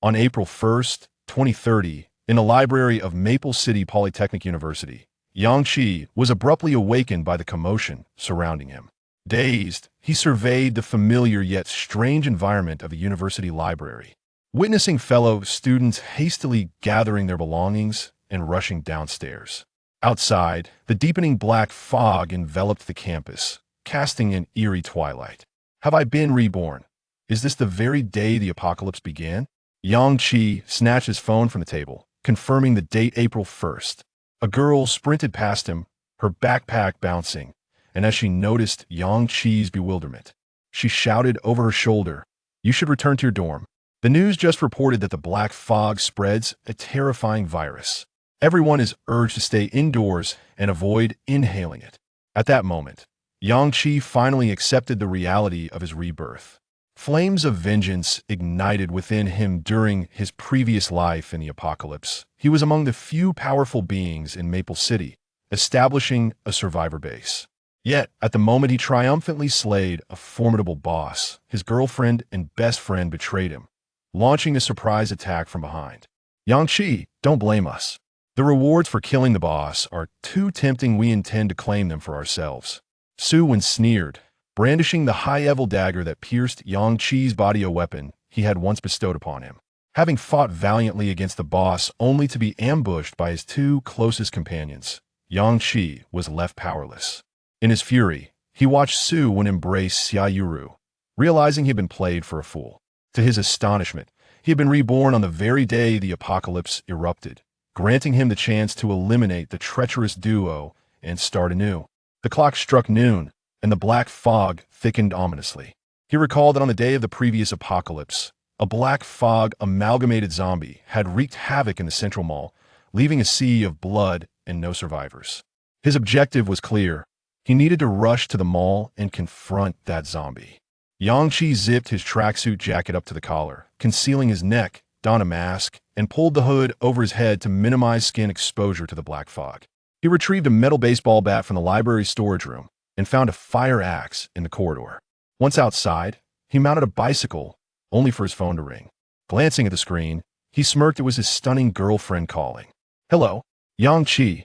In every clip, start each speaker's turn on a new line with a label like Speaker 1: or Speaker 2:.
Speaker 1: On April 1st, 2030, in the library of Maple City Polytechnic University, Yang Qi was abruptly awakened by the commotion surrounding him. Dazed, he surveyed the familiar yet strange environment of the university library, witnessing fellow students hastily gathering their belongings and rushing downstairs. Outside, the deepening black fog enveloped the campus, casting an eerie twilight. Have I been reborn? Is this the very day the apocalypse began? Yang Qi snatched his phone from the table, confirming the date April 1st. A girl sprinted past him, her backpack bouncing, and as she noticed Yang Qi's bewilderment, she shouted over her shoulder, "You should return to your dorm." The news just reported that the black fog spreads a terrifying virus. Everyone is urged to stay indoors and avoid inhaling it. At that moment, Yang Qi finally accepted the reality of his rebirth. Flames of vengeance ignited within him during his previous life in the apocalypse. He was among the few powerful beings in Maple City, establishing a survivor base. Yet, at the moment he triumphantly slayed a formidable boss, his girlfriend and best friend betrayed him, launching a surprise attack from behind. Yang Qi, don't blame us. The rewards for killing the boss are too tempting. We intend to claim them for ourselves. Su Wen sneered, brandishing the high-level dagger that pierced Yang Qi's body, a weapon he had once bestowed upon him. Having fought valiantly against the boss only to be ambushed by his two closest companions, Yang Qi was left powerless. In his fury, he watched Su Wen embrace Xia Yuru, realizing he had been played for a fool. To his astonishment, he had been reborn on the very day the apocalypse erupted, granting him the chance to eliminate the treacherous duo and start anew. The clock struck noon, and the black fog thickened ominously. He recalled that on the day of the previous apocalypse, a black fog amalgamated zombie had wreaked havoc in the Central Mall, leaving a sea of blood and no survivors. His objective was clear. He needed to rush to the mall and confront that zombie. Yang Qi zipped his tracksuit jacket up to the collar, concealing his neck, donned a mask, and pulled the hood over his head to minimize skin exposure to the black fog. He retrieved a metal baseball bat from the library's storage room and found a fire axe in the corridor. Once outside, he mounted a bicycle, only for his phone to ring. Glancing at the screen, he smirked. It was his stunning girlfriend calling. "Hello, Yang Qi.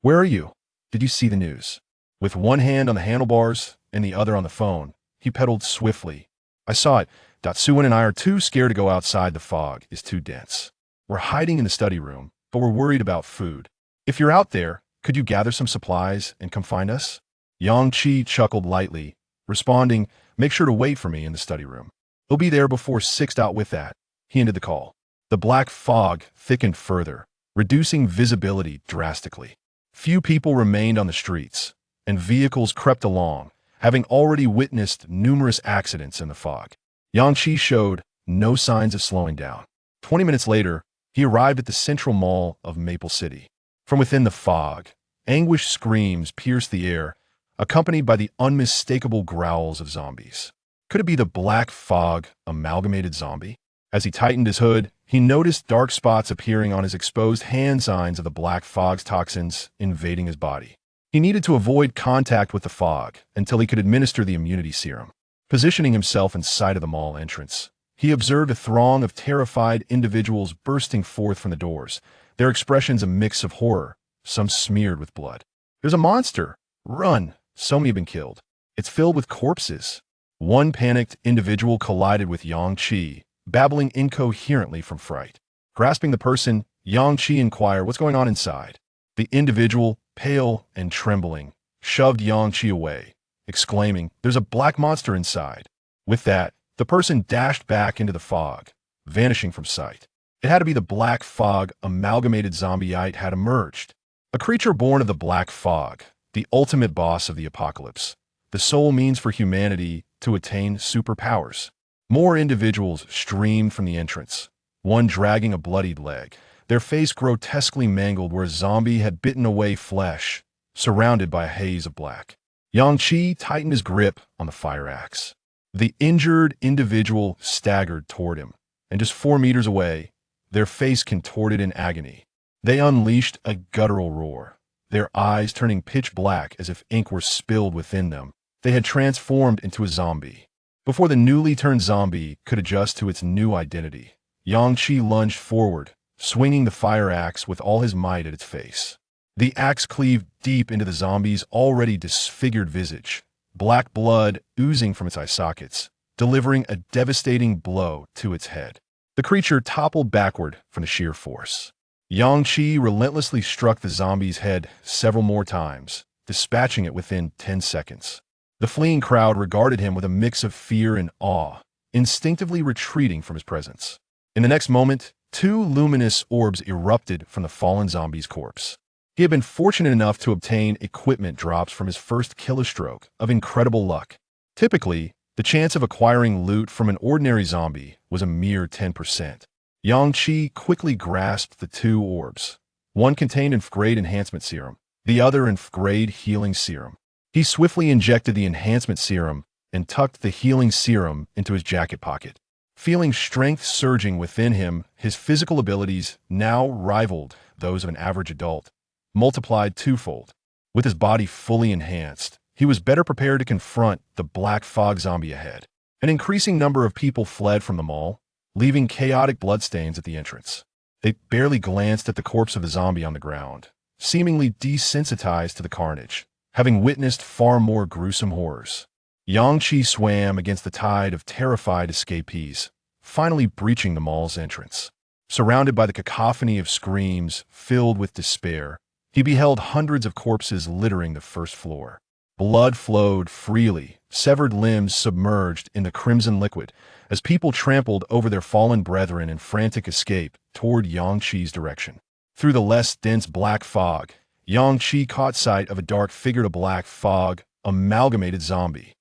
Speaker 1: Where are you? Did you see the news?" With one hand on the handlebars and the other on the phone, he pedaled swiftly. "I saw it. Su Wen and I are too scared to go outside. The fog is too dense. We're hiding in the study room, but we're worried about food. If you're out there, could you gather some supplies and come find us?" Yang Qi chuckled lightly, responding, "Make sure to wait for me in the study room. He'll be there before 6. With that, he ended the call. The black fog thickened further, reducing visibility drastically. Few people remained on the streets, and vehicles crept along, having already witnessed numerous accidents in the fog. Yang Qi showed no signs of slowing down. 20 minutes later, he arrived at the Central Mall of Maple City. From within the fog, anguished screams pierced the air, accompanied by the unmistakable growls of zombies. Could it be the black fog amalgamated zombie? As he tightened his hood, he noticed dark spots appearing on his exposed hand, signs of the black fog's toxins invading his body. He needed to avoid contact with the fog until he could administer the immunity serum. Positioning himself in sight of the mall entrance, he observed a throng of terrified individuals bursting forth from the doors, their expressions a mix of horror, some smeared with blood. "There's a monster! Run! So many have been killed. It's filled with corpses." One panicked individual collided with Yang Qi, babbling incoherently from fright. Grasping the person, Yang Qi inquired, "What's going on inside?" The individual, pale and trembling, shoved Yang Qi away, exclaiming, "There's a black monster inside." With that, the person dashed back into the fog, vanishing from sight. It had to be the black fog amalgamated zombieite had emerged. A creature born of the black fog, the ultimate boss of the apocalypse, the sole means for humanity to attain superpowers. More individuals streamed from the entrance, one dragging a bloodied leg, their face grotesquely mangled where a zombie had bitten away flesh, surrounded by a haze of black. Yang Qi tightened his grip on the fire axe. The injured individual staggered toward him, and just 4 meters away, their face contorted in agony. They unleashed a guttural roar, their eyes turning pitch black as if ink were spilled within them. They had transformed into a zombie. Before the newly turned zombie could adjust to its new identity, Yang Qi lunged forward, swinging the fire axe with all his might at its face. The axe cleaved deep into the zombie's already disfigured visage, black blood oozing from its eye sockets, delivering a devastating blow to its head. The creature toppled backward from the sheer force. Yang Qi relentlessly struck the zombie's head several more times, dispatching it within 10 seconds. The fleeing crowd regarded him with a mix of fear and awe, instinctively retreating from his presence. In the next moment, two luminous orbs erupted from the fallen zombie's corpse. He had been fortunate enough to obtain equipment drops from his first kilostroke of incredible luck. Typically, the chance of acquiring loot from an ordinary zombie was a mere 10%. Yang Qi quickly grasped the two orbs. One contained F-grade enhancement serum, the other F-grade healing serum. He swiftly injected the enhancement serum and tucked the healing serum into his jacket pocket. Feeling strength surging within him, his physical abilities now rivaled those of an average adult, multiplied twofold. With his body fully enhanced, he was better prepared to confront the black fog zombie ahead. An increasing number of people fled from the mall, leaving chaotic bloodstains at the entrance. They barely glanced at the corpse of the zombie on the ground, seemingly desensitized to the carnage, having witnessed far more gruesome horrors. Yang Qi swam against the tide of terrified escapees, finally breaching the mall's entrance. Surrounded by the cacophony of screams filled with despair, he beheld hundreds of corpses littering the first floor. Blood flowed freely, severed limbs submerged in the crimson liquid, as people trampled over their fallen brethren in frantic escape toward Yang Qi's direction. Through the less dense black fog, Yang Qi caught sight of a dark-figured black fog, amalgamated zombie.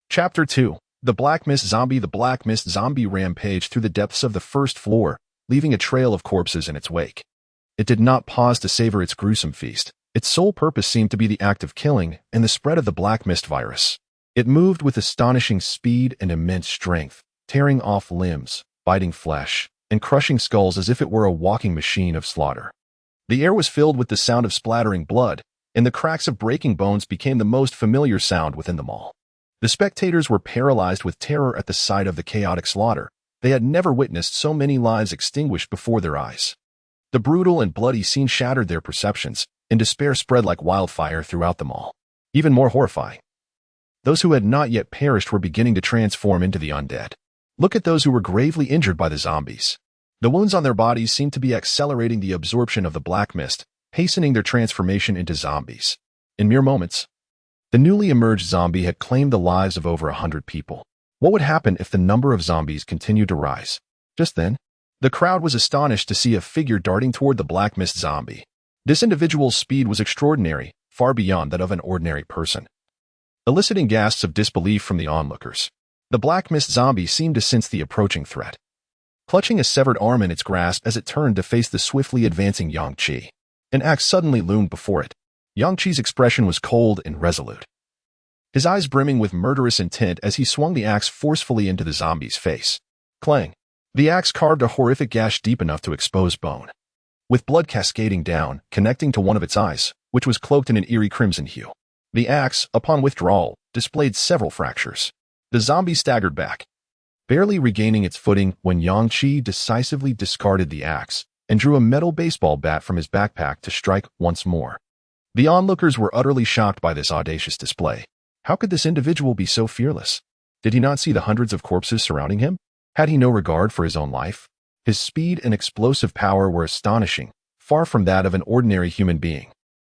Speaker 1: Chapter 2. The Black Mist Zombie. The Black Mist Zombie rampaged through the depths of the first floor, leaving a trail of corpses in its wake. It did not pause to savor its gruesome feast. Its sole purpose seemed to be the act of killing and the spread of the Black Mist virus. It moved with astonishing speed and immense strength, tearing off limbs, biting flesh, and crushing skulls as if it were a walking machine of slaughter. The air was filled with the sound of splattering blood, and the cracks of breaking bones became the most familiar sound within the mall. The spectators were paralyzed with terror at the sight of the chaotic slaughter. They had never witnessed so many lives extinguished before their eyes. The brutal and bloody scene shattered their perceptions, and despair spread like wildfire throughout the mall. Even more horrifying, those who had not yet perished were beginning to transform into the undead. Look at those who were gravely injured by the zombies. The wounds on their bodies seemed to be accelerating the absorption of the black mist, hastening their transformation into zombies. In mere moments, the newly emerged zombie had claimed the lives of over 100 people. What would happen if the number of zombies continued to rise? Just then, the crowd was astonished to see a figure darting toward the Black Mist zombie. This individual's speed was extraordinary, far beyond that of an ordinary person, eliciting gasps of disbelief from the onlookers. The Black Mist zombie seemed to sense the approaching threat, clutching a severed arm in its grasp as it turned to face the swiftly advancing Yang Qi. An axe suddenly loomed before it. Yang Qi's expression was cold and resolute, his eyes brimming with murderous intent as he swung the axe forcefully into the zombie's face. Clang! The axe carved a horrific gash deep enough to expose bone, with blood cascading down, connecting to one of its eyes, which was cloaked in an eerie crimson hue. The axe, upon withdrawal, displayed several fractures. The zombie staggered back, barely regaining its footing when Yang Qi decisively discarded the axe and drew a metal baseball bat from his backpack to strike once more. The onlookers were utterly shocked by this audacious display. How could this individual be so fearless? Did he not see the hundreds of corpses surrounding him? Had he no regard for his own life? His speed and explosive power were astonishing, far from that of an ordinary human being.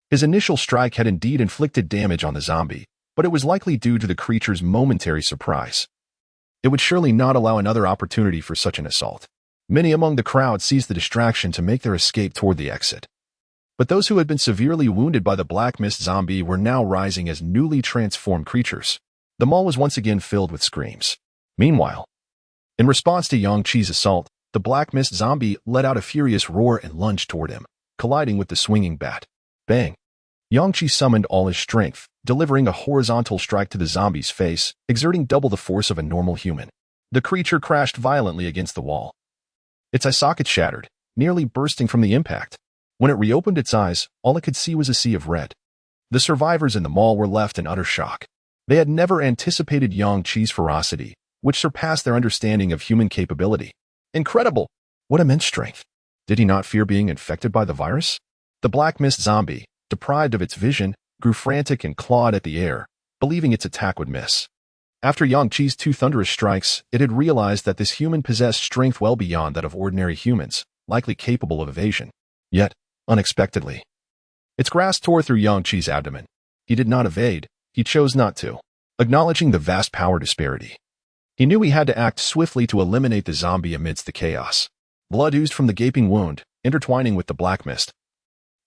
Speaker 1: His initial strike had indeed inflicted damage on the zombie, but it was likely due to the creature's momentary surprise. It would surely not allow another opportunity for such an assault. Many among the crowd seized the distraction to make their escape toward the exit. But those who had been severely wounded by the Black Mist zombie were now rising as newly transformed creatures. The mall was once again filled with screams. Meanwhile, in response to Yang Qi's assault, the Black Mist zombie let out a furious roar and lunged toward him, colliding with the swinging bat. Bang! Yang Qi summoned all his strength, delivering a horizontal strike to the zombie's face, exerting double the force of a normal human. The creature crashed violently against the wall. Its eye socket shattered, nearly bursting from the impact. When it reopened its eyes, all it could see was a sea of red. The survivors in the mall were left in utter shock. They had never anticipated Yang Qi's ferocity, which surpassed their understanding of human capability. Incredible! What immense strength! Did he not fear being infected by the virus? The black mist zombie, deprived of its vision, grew frantic and clawed at the air, believing its attack would miss. After Yang Qi's two thunderous strikes, it had realized that this human possessed strength well beyond that of ordinary humans, likely capable of evasion. Yet, unexpectedly, its grasp tore through Yang Qi's abdomen. He did not evade, he chose not to, acknowledging the vast power disparity. He knew he had to act swiftly to eliminate the zombie amidst the chaos. Blood oozed from the gaping wound, intertwining with the black mist,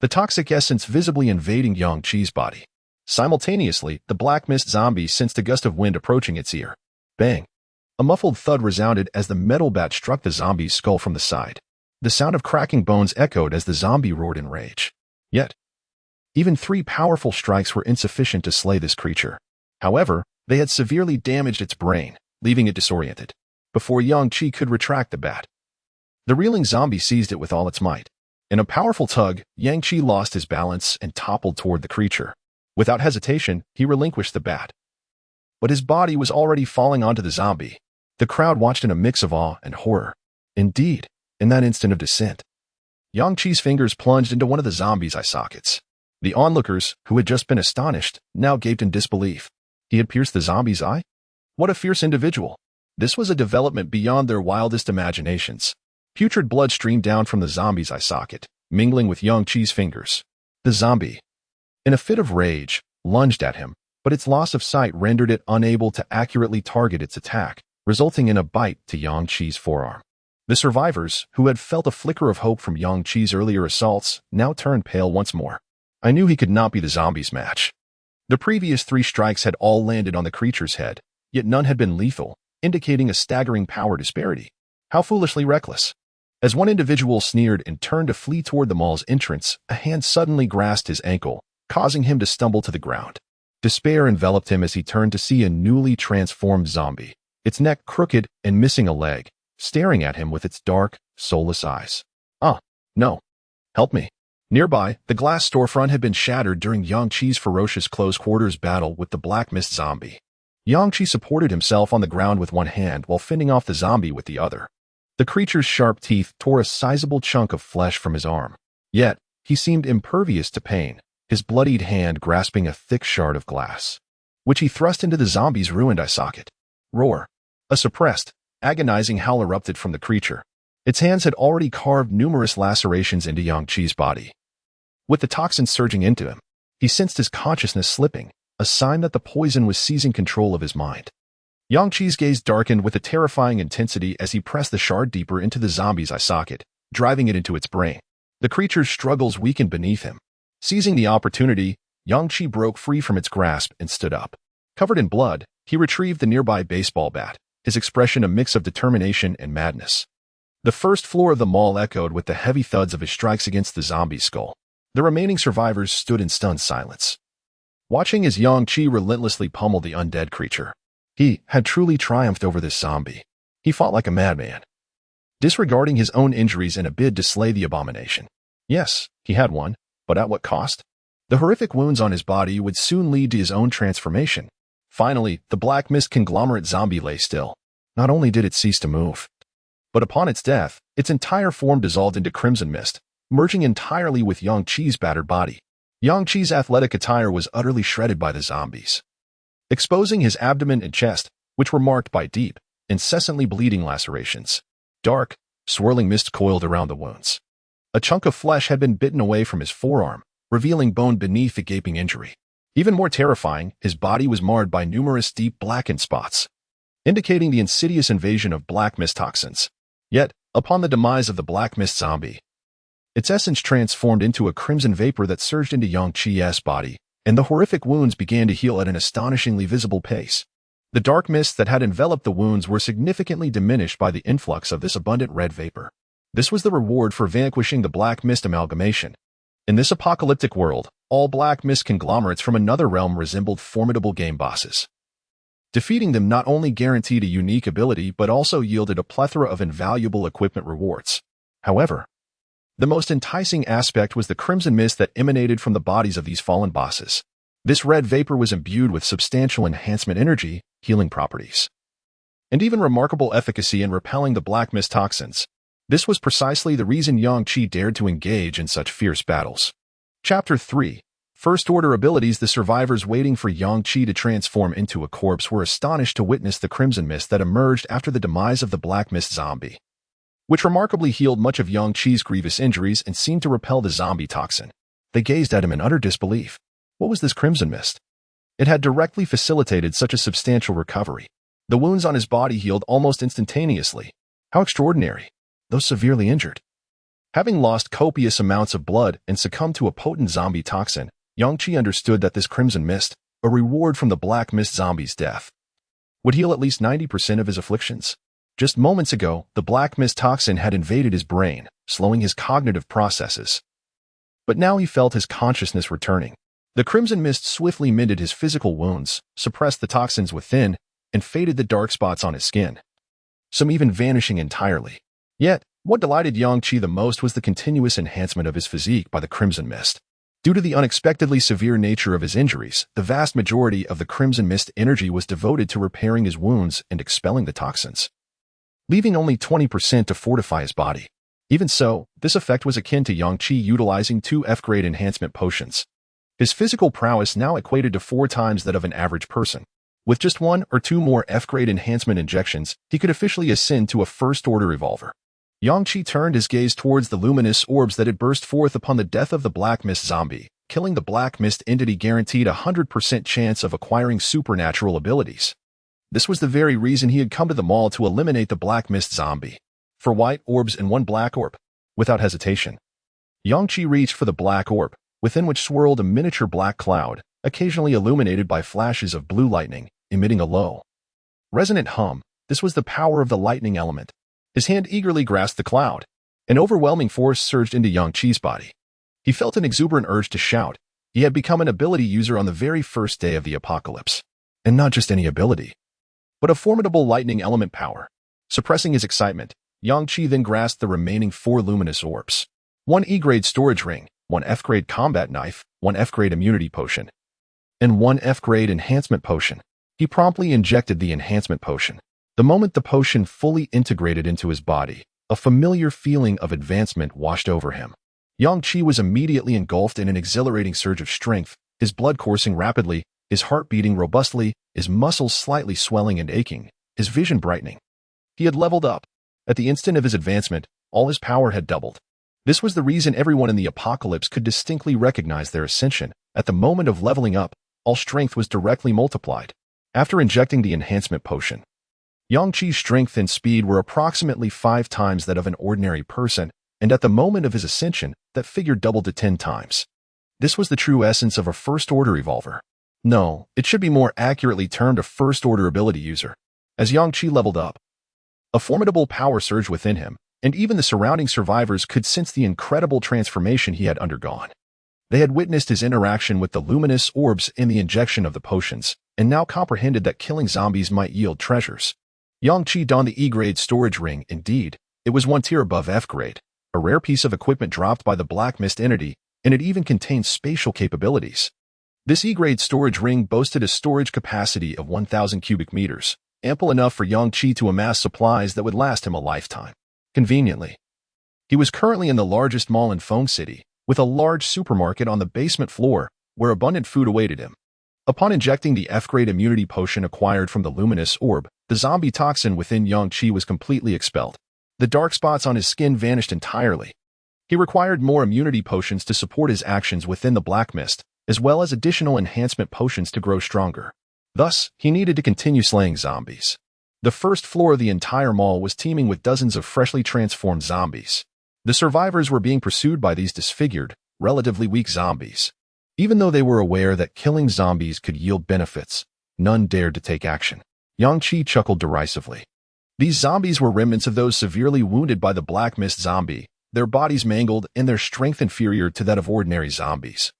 Speaker 1: the toxic essence visibly invading Yang Qi's body. Simultaneously, the black mist zombie sensed a gust of wind approaching its ear. Bang! A muffled thud resounded as the metal bat struck the zombie's skull from the side. The sound of cracking bones echoed as the zombie roared in rage. Yet, even 3 powerful strikes were insufficient to slay this creature. However, they had severely damaged its brain, leaving it disoriented. Before Yang Qi could retract the bat, the reeling zombie seized it with all its might. In a powerful tug, Yang Qi lost his balance and toppled toward the creature. Without hesitation, he relinquished the bat. But his body was already falling onto the zombie. The crowd watched in a mix of awe and horror. Indeed, in that instant of descent, Yang Qi's fingers plunged into one of the zombie's eye sockets. The onlookers, who had just been astonished, now gaped in disbelief. He had pierced the zombie's eye? What a fierce individual! This was a development beyond their wildest imaginations. Putrid blood streamed down from the zombie's eye socket, mingling with Yang Qi's fingers. The zombie, in a fit of rage, lunged at him, but its loss of sight rendered it unable to accurately target its attack, resulting in a bite to Yang Qi's forearm. The survivors, who had felt a flicker of hope from Yang Qi's earlier assaults, now turned pale once more. I knew he could not be the zombie's match. The previous 3 strikes had all landed on the creature's head, yet none had been lethal, indicating a staggering power disparity. How foolishly reckless. As one individual sneered and turned to flee toward the mall's entrance, a hand suddenly grasped his ankle, causing him to stumble to the ground. Despair enveloped him as he turned to see a newly transformed zombie, its neck crooked and missing a leg, staring at him with its dark, soulless eyes. No. Help me. Nearby, the glass storefront had been shattered during Yang Qi's ferocious close-quarters battle with the black mist zombie. Yang Qi supported himself on the ground with one hand while fending off the zombie with the other. The creature's sharp teeth tore a sizable chunk of flesh from his arm. Yet, he seemed impervious to pain, his bloodied hand grasping a thick shard of glass, which he thrust into the zombie's ruined eye socket. Roar! A suppressed, agonizing howl erupted from the creature. Its hands had already carved numerous lacerations into Yang Qi's body. With the toxin surging into him, he sensed his consciousness slipping, a sign that the poison was seizing control of his mind. Yang Qi's gaze darkened with a terrifying intensity as he pressed the shard deeper into the zombie's eye socket, driving it into its brain. The creature's struggles weakened beneath him. Seizing the opportunity, Yang Qi broke free from its grasp and stood up. Covered in blood, he retrieved the nearby baseball bat, his expression a mix of determination and madness. The first floor of the mall echoed with the heavy thuds of his strikes against the zombie's skull. The remaining survivors stood in stunned silence, watching as Yang Qi relentlessly pummeled the undead creature. He had truly triumphed over this zombie. He fought like a madman, disregarding his own injuries in a bid to slay the abomination. Yes, he had won, but at what cost? The horrific wounds on his body would soon lead to his own transformation. Finally, the black mist conglomerate zombie lay still. Not only did it cease to move, but upon its death, its entire form dissolved into crimson mist, merging entirely with Yang Qi's battered body. Yang Qi's athletic attire was utterly shredded by the zombies, exposing his abdomen and chest, which were marked by deep, incessantly bleeding lacerations. Dark, swirling mist coiled around the wounds. A chunk of flesh had been bitten away from his forearm, revealing bone beneath the gaping injury. Even more terrifying, his body was marred by numerous deep blackened spots, indicating the insidious invasion of black mist toxins. Yet, upon the demise of the black mist zombie, its essence transformed into a crimson vapor that surged into Yang Qi's body, and the horrific wounds began to heal at an astonishingly visible pace. The dark mists that had enveloped the wounds were significantly diminished by the influx of this abundant red vapor. This was the reward for vanquishing the black mist amalgamation. In this apocalyptic world, all black mist conglomerates from another realm resembled formidable game bosses. Defeating them not only guaranteed a unique ability but also yielded a plethora of invaluable equipment rewards. However, the most enticing aspect was the crimson mist that emanated from the bodies of these fallen bosses. This red vapor was imbued with substantial enhancement energy, healing properties, and even remarkable efficacy in repelling the black mist toxins. This was precisely the reason Yang Qi dared to engage in such fierce battles. Chapter 3. First-order abilities. The survivors waiting for Yang Qi to transform into a corpse were astonished to witness the crimson mist that emerged after the demise of the black mist zombie, which remarkably healed much of Yang Qi's grievous injuries and seemed to repel the zombie toxin. They gazed at him in utter disbelief. What was this crimson mist? It had directly facilitated such a substantial recovery. The wounds on his body healed almost instantaneously. How extraordinary, though severely injured. Having lost copious amounts of blood and succumbed to a potent zombie toxin, Yang Qi understood that this crimson mist, a reward from the black mist zombie's death, would heal at least 90% of his afflictions. Just moments ago, the black mist toxin had invaded his brain, slowing his cognitive processes. But now he felt his consciousness returning. The crimson mist swiftly mended his physical wounds, suppressed the toxins within, and faded the dark spots on his skin, some even vanishing entirely. Yet, what delighted Yang Qi the most was the continuous enhancement of his physique by the crimson mist. Due to the unexpectedly severe nature of his injuries, the vast majority of the crimson mist energy was devoted to repairing his wounds and expelling the toxins, leaving only 20% to fortify his body. Even so, this effect was akin to Yang Qi utilizing 2 F-grade enhancement potions. His physical prowess now equated to 4 times that of an average person. With just 1 or 2 more F-grade enhancement injections, he could officially ascend to a first-order revolver. Yang Qi turned his gaze towards the luminous orbs that had burst forth upon the death of the black mist zombie. Killing the black mist entity guaranteed a 100% chance of acquiring supernatural abilities. This was the very reason he had come to the mall to eliminate the black mist zombie. 4 white orbs and 1 black orb. Without hesitation, Yang Qi reached for the black orb, within which swirled a miniature black cloud, occasionally illuminated by flashes of blue lightning, emitting a low, resonant hum. This was the power of the lightning element. His hand eagerly grasped the cloud. An overwhelming force surged into Yang Qi's body. He felt an exuberant urge to shout. He had become an ability user on the very first day of the apocalypse. And not just any ability, but a formidable lightning element power. Suppressing his excitement, Yang Qi then grasped the remaining 4 luminous orbs. 1 E-grade storage ring, 1 F-grade combat knife, 1 F-grade immunity potion, and 1 F-grade enhancement potion. He promptly injected the enhancement potion. The moment the potion fully integrated into his body, a familiar feeling of advancement washed over him. Yang Qi was immediately engulfed in an exhilarating surge of strength, his blood coursing rapidly, his heart beating robustly, his muscles slightly swelling and aching, his vision brightening. He had leveled up. At the instant of his advancement, all his power had doubled. This was the reason everyone in the apocalypse could distinctly recognize their ascension. At the moment of leveling up, all strength was directly multiplied. After injecting the enhancement potion, Yang Qi's strength and speed were approximately 5 times that of an ordinary person, and at the moment of his ascension, that figure doubled to 10 times. This was the true essence of a first-order revolver. No, it should be more accurately termed a first-order ability user. As Yang Qi leveled up, a formidable power surged within him, and even the surrounding survivors could sense the incredible transformation he had undergone. They had witnessed his interaction with the luminous orbs in the injection of the potions, and now comprehended that killing zombies might yield treasures. Yang Qi donned the E-grade storage ring. Indeed, it was 1 tier above F-grade, a rare piece of equipment dropped by the black mist entity, and it even contained spatial capabilities. This E-grade storage ring boasted a storage capacity of 1,000 cubic meters, ample enough for Yang Qi to amass supplies that would last him a lifetime. Conveniently, he was currently in the largest mall in Feng City, with a large supermarket on the basement floor, where abundant food awaited him. Upon injecting the F-grade immunity potion acquired from the luminous orb, the zombie toxin within Yang Qi was completely expelled. The dark spots on his skin vanished entirely. He required more immunity potions to support his actions within the black mist, as well as additional enhancement potions to grow stronger. Thus, he needed to continue slaying zombies. The first floor of the entire mall was teeming with dozens of freshly transformed zombies. The survivors were being pursued by these disfigured, relatively weak zombies. Even though they were aware that killing zombies could yield benefits, none dared to take action. Yang Qi chuckled derisively. These zombies were remnants of those severely wounded by the black mist zombie, their bodies mangled and their strength inferior to that of ordinary zombies.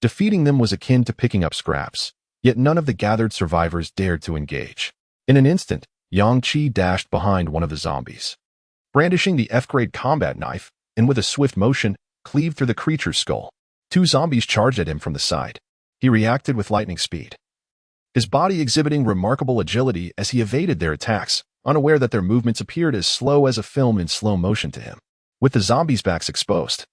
Speaker 1: Defeating them was akin to picking up scraps, yet none of the gathered survivors dared to engage. In an instant, Yang Qi dashed behind one of the zombies, brandishing the F-grade combat knife, and with a swift motion, cleaved through the creature's skull. 2 zombies charged at him from the side. He reacted with lightning speed, his body exhibiting remarkable agility as he evaded their attacks, unaware that their movements appeared as slow as a film in slow motion to him. With the zombies' backs exposed,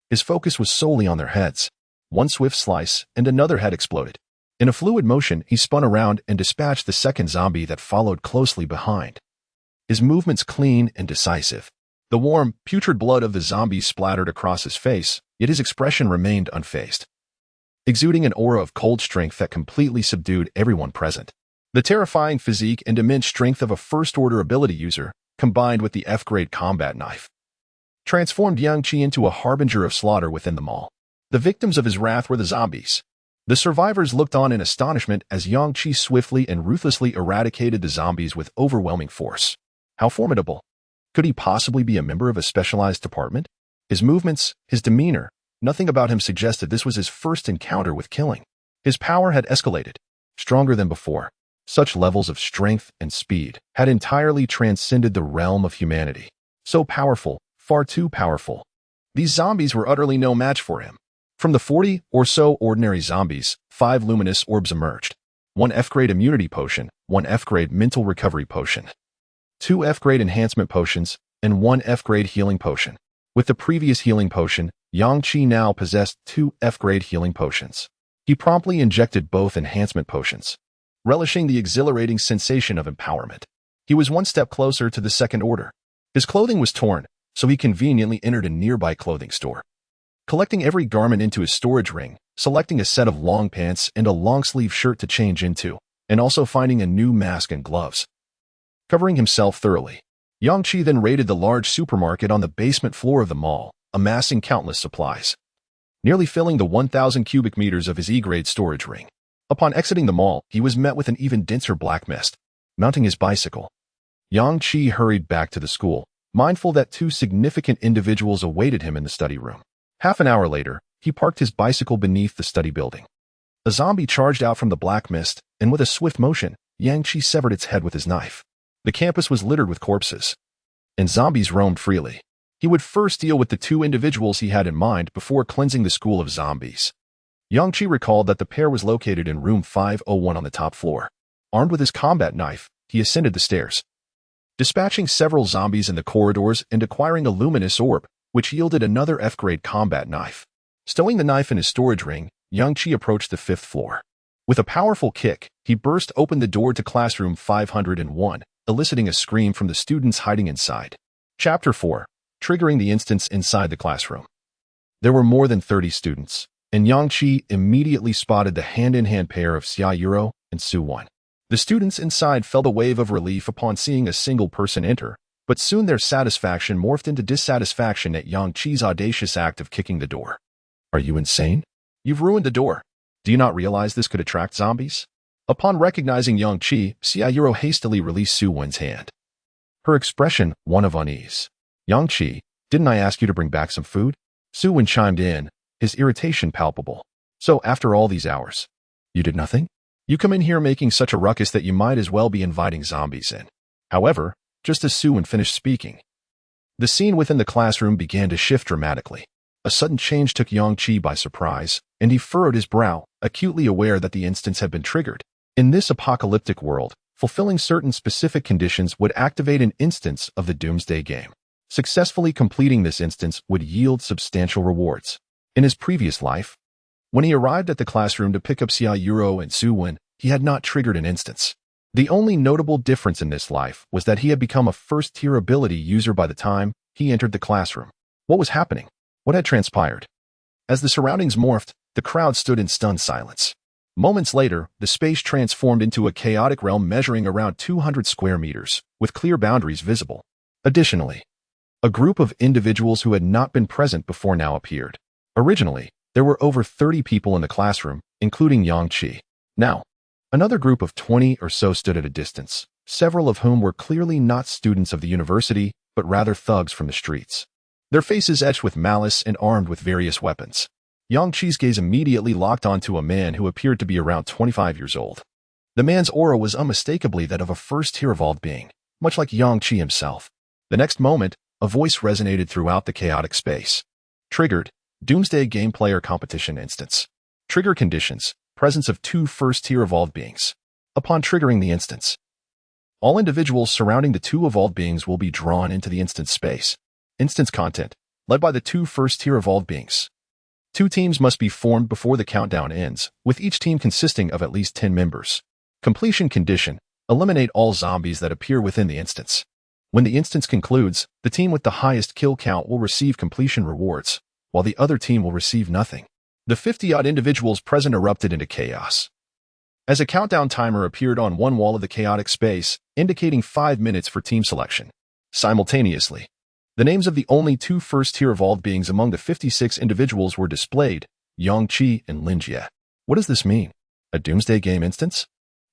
Speaker 1: his focus was solely on their heads. One swift slice, and another head exploded. In a fluid motion, he spun around and dispatched the second zombie that followed closely behind. His movements clean and decisive. The warm, putrid blood of the zombie splattered across his face, yet his expression remained unfazed, exuding an aura of cold strength that completely subdued everyone present. The terrifying physique and immense strength of a first-order ability user, combined with the F-grade combat knife, transformed Yang Qi into a harbinger of slaughter within the mall. The victims of his wrath were the zombies. The survivors looked on in astonishment as Yang Qi swiftly and ruthlessly eradicated the zombies with overwhelming force. How formidable! Could he possibly be a member of a specialized department? His movements, his demeanor, nothing about him suggested this was his first encounter with killing. His power had escalated, stronger than before. Such levels of strength and speed had entirely transcended the realm of humanity. So powerful, far too powerful. These zombies were utterly no match for him. From the 40 or so ordinary zombies, 5 luminous orbs emerged. 1 F-grade immunity potion, 1 F-grade mental recovery potion, 2 F-grade enhancement potions, and 1 F-grade healing potion. With the previous healing potion, Yang Qi now possessed 2 F-grade healing potions. He promptly injected both enhancement potions, relishing the exhilarating sensation of empowerment. He was one step closer to the second order. His clothing was torn, so he conveniently entered a nearby clothing store. Collecting every garment into his storage ring, selecting a set of long pants and a long-sleeve shirt to change into, and also finding a new mask and gloves. Covering himself thoroughly, Yang Qi then raided the large supermarket on the basement floor of the mall, amassing countless supplies, nearly filling the 1,000 cubic meters of his E-grade storage ring. Upon exiting the mall, he was met with an even denser black mist. Mounting his bicycle, Yang Qi hurried back to the school, mindful that 2 significant individuals awaited him in the study room. Half an hour later, he parked his bicycle beneath the study building. A zombie charged out from the black mist, and with a swift motion, Yang Qi severed its head with his knife. The campus was littered with corpses, and zombies roamed freely. He would first deal with the 2 individuals he had in mind before cleansing the school of zombies. Yang Qi recalled that the pair was located in room 501 on the top floor. Armed with his combat knife, he ascended the stairs, dispatching several zombies in the corridors and acquiring a luminous orb, which yielded another F-grade combat knife. Stowing the knife in his storage ring, Yang Qi approached the 5th floor. With a powerful kick, he burst open the door to classroom 501, eliciting a scream from the students hiding inside. Chapter 4. Triggering the instance inside the classroom. There were more than 30 students, and Yang Qi immediately spotted the hand-in-hand pair of Xia Yuro and Su Wen. The students inside felt a wave of relief upon seeing a single person enter, but soon their satisfaction morphed into dissatisfaction at Yang Qi's audacious act of kicking the door. Are you insane? You've ruined the door. Do you not realize this could attract zombies? Upon recognizing Yang Qi, Xia Yuro hastily released Su Wen's hand, her expression one of unease. Yang Qi, didn't I ask you to bring back some food? Su Wen chimed in, his irritation palpable. So after all these hours, you did nothing? You come in here making such a ruckus that you might as well be inviting zombies in. However, just as Su Wen finished speaking, the scene within the classroom began to shift dramatically. A sudden change took Yang Qi by surprise, and he furrowed his brow, acutely aware that the instance had been triggered. In this apocalyptic world, fulfilling certain specific conditions would activate an instance of the Doomsday game. Successfully completing this instance would yield substantial rewards. In his previous life, when he arrived at the classroom to pick up Xia Yuro and Su Wen, he had not triggered an instance. The only notable difference in this life was that he had become a first-tier ability user by the time he entered the classroom. What was happening? What had transpired? As the surroundings morphed, the crowd stood in stunned silence. Moments later, the space transformed into a chaotic realm measuring around 200 square meters, with clear boundaries visible. Additionally, a group of individuals who had not been present before now appeared. Originally, there were over 30 people in the classroom, including Yang Qi. Now, another group of 20 or so stood at a distance, several of whom were clearly not students of the university, but rather thugs from the streets. Their faces etched with malice and armed with various weapons. Yang Qi's gaze immediately locked onto a man who appeared to be around 25 years old. The man's aura was unmistakably that of a first-tier evolved being, much like Yang Qi himself. The next moment, a voice resonated throughout the chaotic space. Triggered, Doomsday Game Player Competition Instance. Trigger conditions, presence of 2 first-tier evolved beings. Upon triggering the instance, All individuals surrounding the two evolved beings will be drawn into the instance space. Instance content, led by the two first-tier evolved beings. 2 teams must be formed before the countdown ends, with each team consisting of at least 10 members. Completion condition, eliminate all zombies that appear within the instance. When the instance concludes, the team with the highest kill count will receive completion rewards, while the other team will receive nothing. The 50-odd individuals present erupted into chaos. As a countdown timer appeared on one wall of the chaotic space, indicating 5 minutes for team selection. Simultaneously, the names of the only 2 first-tier evolved beings among the 56 individuals were displayed, Yang-Chi and Linjie. What does this mean? A Doomsday game instance?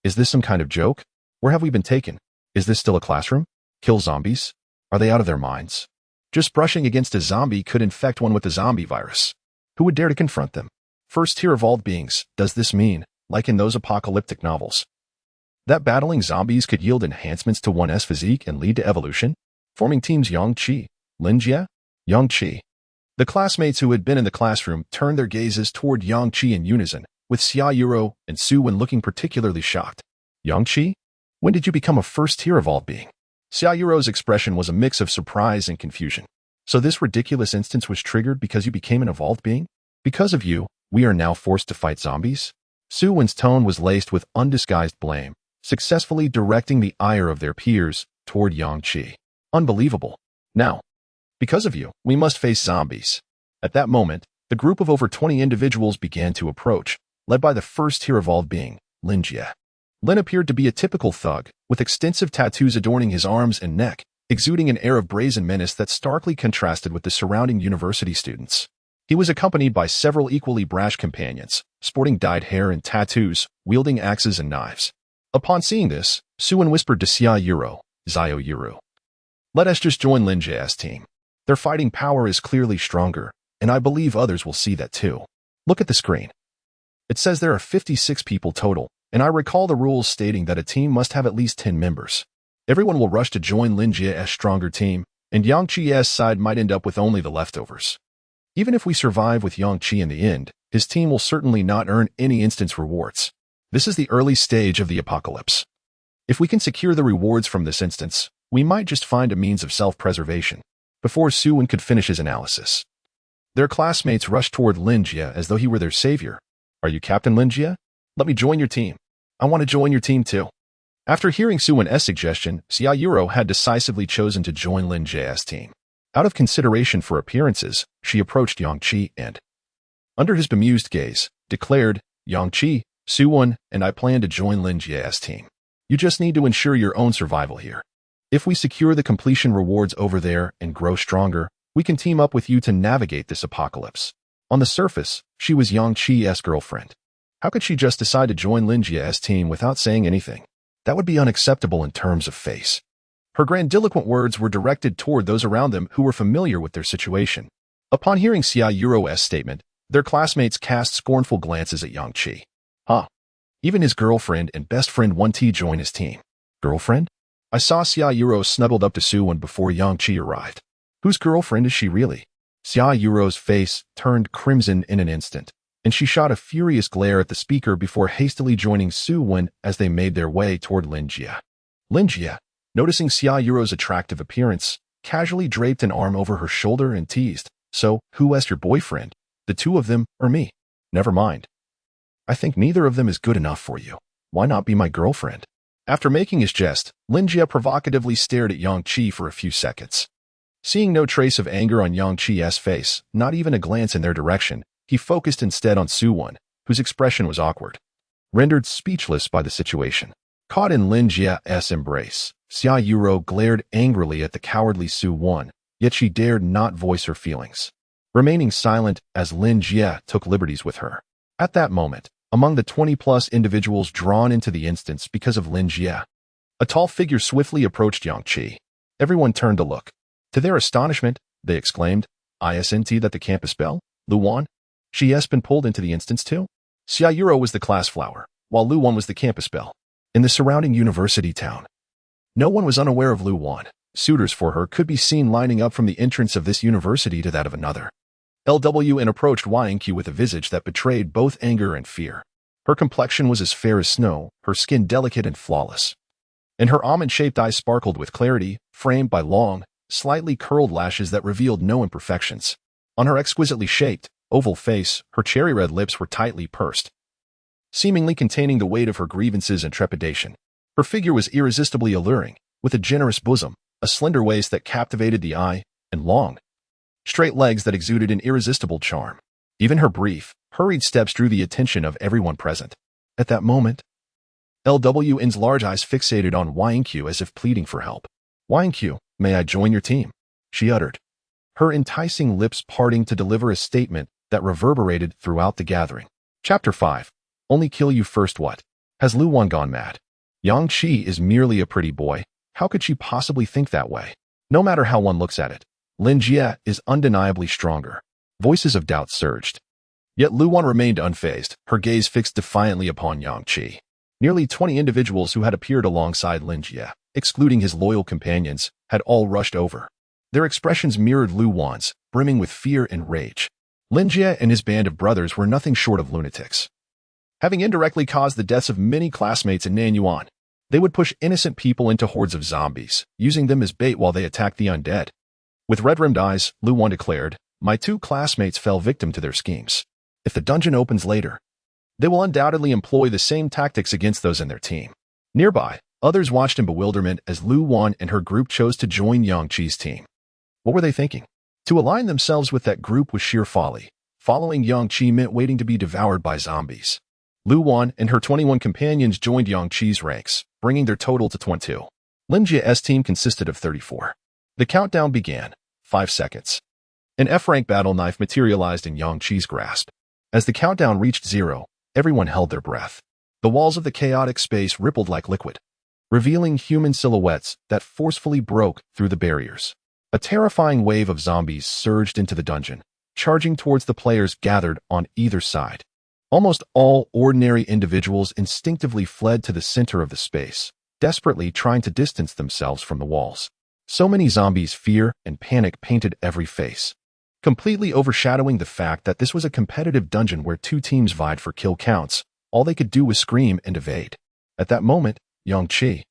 Speaker 1: Is this some kind of joke? Where have we been taken? Is this still a classroom? Kill zombies? Are they out of their minds? Just brushing against a zombie could infect one with the zombie virus. Who would dare to confront them? First-tier evolved beings, does this mean, like in those apocalyptic novels, that battling zombies could yield enhancements to one's physique and lead to evolution? Forming teams Yang-Chi, Linjie, Yang-Chi. The classmates who had been in the classroom turned their gazes toward Yang-Chi in unison, with Xiaoyuro and Su-Wen looking particularly shocked. Yang-Chi? When did you become a first-tier evolved being? Xiaoyuro's expression was a mix of surprise and confusion. So this ridiculous instance was triggered because you became an evolved being? Because of you, we are now forced to fight zombies? Su-Wen's tone was laced with undisguised blame, successfully directing the ire of their peers toward Yang-Chi. Unbelievable. Now, because of you, we must face zombies. At that moment, the group of over 20 individuals began to approach, led by the first-tier evolved being, Linjie. Lin appeared to be a typical thug, with extensive tattoos adorning his arms and neck, exuding an air of brazen menace that starkly contrasted with the surrounding university students. He was accompanied by several equally brash companions, sporting dyed hair and tattoos, wielding axes and knives. Upon seeing this, Su-Wen whispered to Xiaoyuro, "Let us just join Linjie's team. Their fighting power is clearly stronger, and I believe others will see that too. Look at the screen. It says there are 56 people total, and I recall the rules stating that a team must have at least 10 members. Everyone will rush to join Linjie's stronger team, and Yang-Chi's side might end up with only the leftovers. Even if we survive with Yang-Chi in the end, his team will certainly not earn any instance rewards. This is the early stage of the apocalypse. If we can secure the rewards from this instance, we might just find a means of self-preservation." Before Su-Wen could finish his analysis, their classmates rushed toward Linjie as though he were their savior. "Are you Captain Linjie? Let me join your team. I want to join your team too." After hearing Su-Wen's suggestion, Xiaoyuro had decisively chosen to join Linjie's team. Out of consideration for appearances, she approached Yang-Chi and, under his bemused gaze, declared, "Yang-Chi, Su-Wen, and I plan to join Linjie's team. You just need to ensure your own survival here. If we secure the completion rewards over there and grow stronger, we can team up with you to navigate this apocalypse." On the surface, she was Yang-Chi's girlfriend. How could she just decide to join Linjie's team without saying anything? That would be unacceptable in terms of face. Her grandiloquent words were directed toward those around them who were familiar with their situation. Upon hearing Xiaoyuro's statement, their classmates cast scornful glances at Yang-Chi. Huh. Even his girlfriend and best friend 1T joined his team. Girlfriend? I saw Xiaoyuro snuggled up to Su-Wen before Yang-Chi arrived. Whose girlfriend is she really? Xiaoyuro's face turned crimson in an instant, and she shot a furious glare at the speaker before hastily joining Su-Wen as they made their way toward Linjie. Linjie, noticing Xiaoyuro's attractive appearance, casually draped an arm over her shoulder and teased, "So, who is your boyfriend? The two of them or me? Never mind. I think neither of them is good enough for you. Why not be my girlfriend?" After making his jest, Linjie provocatively stared at Yang-Chi for a few seconds. Seeing no trace of anger on Yang-Chi's face, not even a glance in their direction, he focused instead on Su-Wen, whose expression was awkward. Rendered speechless by the situation. Caught in Linjie's embrace, Xiaoyuro glared angrily at the cowardly Su-Wen, yet she dared not voice her feelings, remaining silent as Linjie took liberties with her. At that moment, among the 20-plus individuals drawn into the instance because of Linjie, a tall figure swiftly approached Yang-Chi. Everyone turned to look. To their astonishment, they exclaimed, "Isn't that the campus belle? Luwan? She has been pulled into the instance too?" Xiaoyuro was the class flower, while Luwan was the campus belle. In the surrounding university town, no one was unaware of Luwan. Suitors for her could be seen lining up from the entrance of this university to that of another. LWN approached Yang with a visage that betrayed both anger and fear. Her complexion was as fair as snow, her skin delicate and flawless. and her almond-shaped eyes sparkled with clarity, framed by long, slightly curled lashes that revealed no imperfections. On her exquisitely shaped, oval face, her cherry-red lips were tightly pursed, seemingly containing the weight of her grievances and trepidation. Her figure was irresistibly alluring, with a generous bosom, a slender waist that captivated the eye, and long, straight legs that exuded an irresistible charm. Even her brief, hurried steps drew the attention of everyone present. At that moment, LWN's large eyes fixated on Yingqiu as if pleading for help. "Yingqiu, may I join your team?" she uttered, her enticing lips parting to deliver a statement that reverberated throughout the gathering. Chapter 5. Only kill you first. What? Has Luwan gone mad? Yang Qi is merely a pretty boy. How could she possibly think that way? No matter how one looks at it, Lin Jie is undeniably stronger. Voices of doubt surged. Yet Luwan remained unfazed, her gaze fixed defiantly upon Yang Qi. Nearly 20 individuals who had appeared alongside Lin Jie, excluding his loyal companions, had all rushed over. Their expressions mirrored Luwan's, brimming with fear and rage. Lin Jie and his band of brothers were nothing short of lunatics. Having indirectly caused the deaths of many classmates in Nanyuan, they would push innocent people into hordes of zombies, using them as bait while they attacked the undead. With red-rimmed eyes, Luwan declared, "My 2 classmates fell victim to their schemes. If the dungeon opens later, they will undoubtedly employ the same tactics against those in their team." Nearby, others watched in bewilderment as Luwan and her group chose to join Yang Qi's team. What were they thinking? To align themselves with that group was sheer folly. Following Yang Qi meant waiting to be devoured by zombies. Luwan and her 21 companions joined Yang Qi's ranks, bringing their total to 22. Lin Jie's team consisted of 34. The countdown began. 5 seconds. An F-rank battle knife materialized in Yang Qi's grasp. As the countdown reached 0, everyone held their breath. The walls of the chaotic space rippled like liquid, revealing human silhouettes that forcefully broke through the barriers. A terrifying wave of zombies surged into the dungeon, charging towards the players gathered on either side. Almost all ordinary individuals instinctively fled to the center of the space, desperately trying to distance themselves from the walls. So many zombies' fear and panic painted every face, completely overshadowing the fact that this was a competitive dungeon where 2 teams vied for kill counts. All they could do was scream and evade. At that moment, Yang Qi,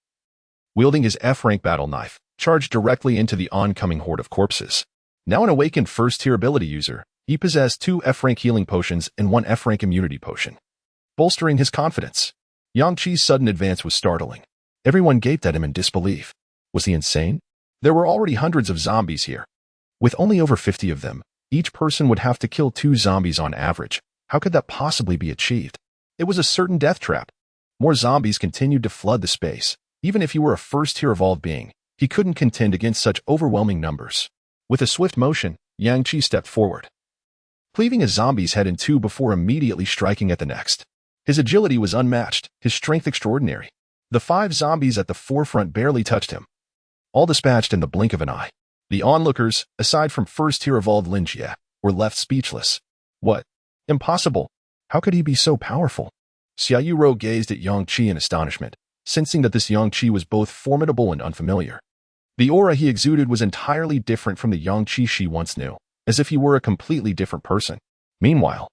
Speaker 1: wielding his F-rank battle knife, charged directly into the oncoming horde of corpses. Now an awakened first-tier ability user, he possessed 2 F-rank healing potions and 1 F-rank immunity potion, bolstering his confidence. Yang Qi's sudden advance was startling. Everyone gaped at him in disbelief. Was he insane? There were already hundreds of zombies here. With only over 50 of them, each person would have to kill 2 zombies on average. How could that possibly be achieved? It was a certain death trap. More zombies continued to flood the space. Even if he were a first-tier evolved being, he couldn't contend against such overwhelming numbers. With a swift motion, Yang Qi stepped forward, cleaving a zombie's head in 2 before immediately striking at the next. His agility was unmatched, his strength extraordinary. The 5 zombies at the forefront barely touched him, all dispatched in the blink of an eye. The onlookers, aside from first-tier evolved Lin Jie, were left speechless. What? Impossible. How could he be so powerful? Xia Yuro gazed at Yang Qi in astonishment, sensing that this Yang Qi was both formidable and unfamiliar. The aura he exuded was entirely different from the Yang Qi she once knew, as if he were a completely different person. Meanwhile,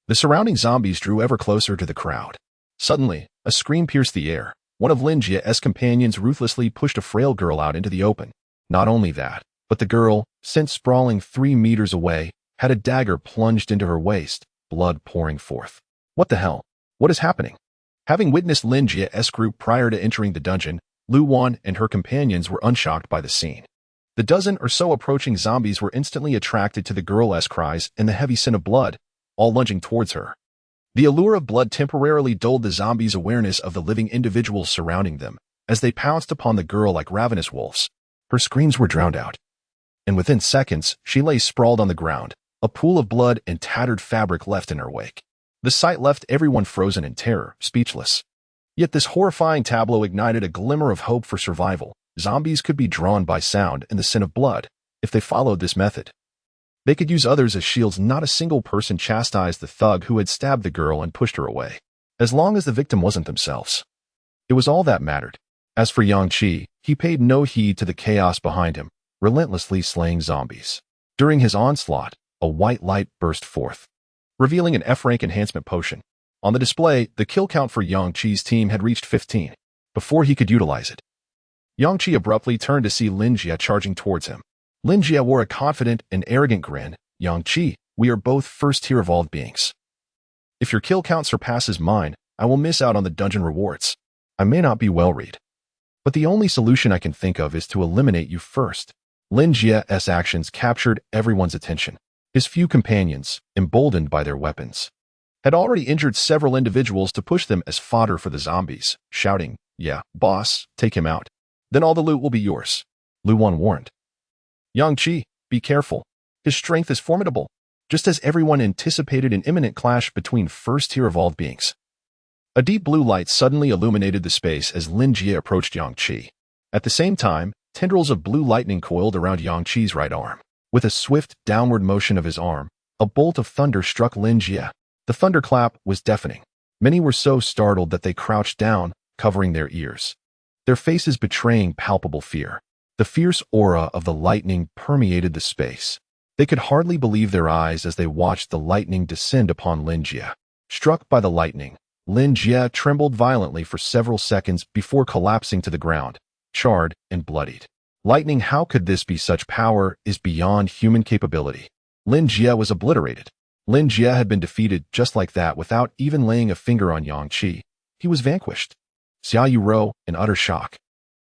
Speaker 1: the surrounding zombies drew ever closer to the crowd. Suddenly, a scream pierced the air. One of Lin Jie's companions ruthlessly pushed a frail girl out into the open. Not only that, but the girl, sent sprawling 3 meters away, had a dagger plunged into her waist, blood pouring forth. What the hell? What is happening? Having witnessed Lin Jie's group prior to entering the dungeon, Luwan and her companions were unshocked by the scene. The dozen or so approaching zombies were instantly attracted to the girl's cries and the heavy scent of blood, all lunging towards her. The allure of blood temporarily dulled the zombies' awareness of the living individuals surrounding them, as they pounced upon the girl like ravenous wolves. Her screams were drowned out, and within seconds, she lay sprawled on the ground, a pool of blood and tattered fabric left in her wake. The sight left everyone frozen in terror, speechless. Yet this horrifying tableau ignited a glimmer of hope for survival. Zombies could be drawn by sound and the scent of blood. If they followed this method, they could use others as shields. Not a single person chastised the thug who had stabbed the girl and pushed her away, as long as the victim wasn't themselves. It was all that mattered. As for Yang Qi, he paid no heed to the chaos behind him, relentlessly slaying zombies. During his onslaught, a white light burst forth, revealing an F-rank enhancement potion. On the display, the kill count for Yang Qi's team had reached 15. Before he could utilize it, Yang Qi abruptly turned to see Lin Jie charging towards him. Lin Jie wore a confident and arrogant grin. Yang Qi, we are both first-tier evolved beings. If your kill count surpasses mine, I will miss out on the dungeon rewards. I may not be well-read, but the only solution I can think of is to eliminate you first. Lin Jie's actions captured everyone's attention. His few companions, emboldened by their weapons, had already injured several individuals to push them as fodder for the zombies, shouting, "Yeah, boss, take him out. Then all the loot will be yours." Lu Wan warned. "Yang Qi, be careful. His strength is formidable," just as everyone anticipated an imminent clash between first-tier evolved beings. A deep blue light suddenly illuminated the space as Lin Jie approached Yang Qi. At the same time, tendrils of blue lightning coiled around Yang Qi's right arm. With a swift, downward motion of his arm, a bolt of thunder struck Lin Jie. The thunderclap was deafening. Many were so startled that they crouched down, covering their ears, their faces betraying palpable fear. The fierce aura of the lightning permeated the space. They could hardly believe their eyes as they watched the lightning descend upon Lin Jie. Struck by the lightning, Lin Jie trembled violently for several seconds before collapsing to the ground, charred and bloodied. Lightning, how could this be? Such power is beyond human capability. Lin Jie was obliterated. Lin Jie had been defeated just like that without even laying a finger on Yang Qi. He was vanquished. Xia Yuro, in utter shock,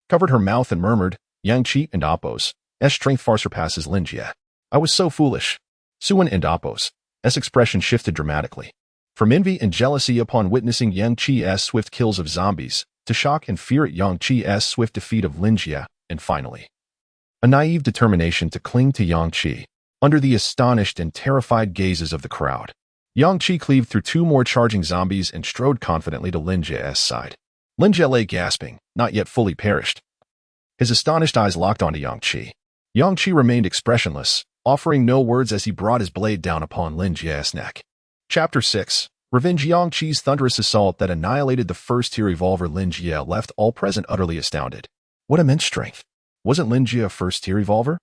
Speaker 1: covered her mouth and murmured, "Yang Qi and Appo's strength far surpasses Lin Jie. I was so foolish." Suan and Appo's expression shifted dramatically. From envy and jealousy upon witnessing Yang Qi's swift kills of zombies, to shock and fear at Yang Qi's swift defeat of Lin Jie, and finally, a naive determination to cling to Yang Qi. Under the astonished and terrified gazes of the crowd, Yang Qi cleaved through two more charging zombies and strode confidently to Lin Jie's side. Lin Jie lay gasping, not yet fully perished. His astonished eyes locked onto Yang Qi. Yang Qi remained expressionless, offering no words as he brought his blade down upon Lin Jie's neck. Chapter 6. Revenge. Yang Qi's thunderous assault that annihilated the first-tier evolver Lin Jie left all present utterly astounded. What immense strength! Wasn't Lin Jie a first-tier evolver?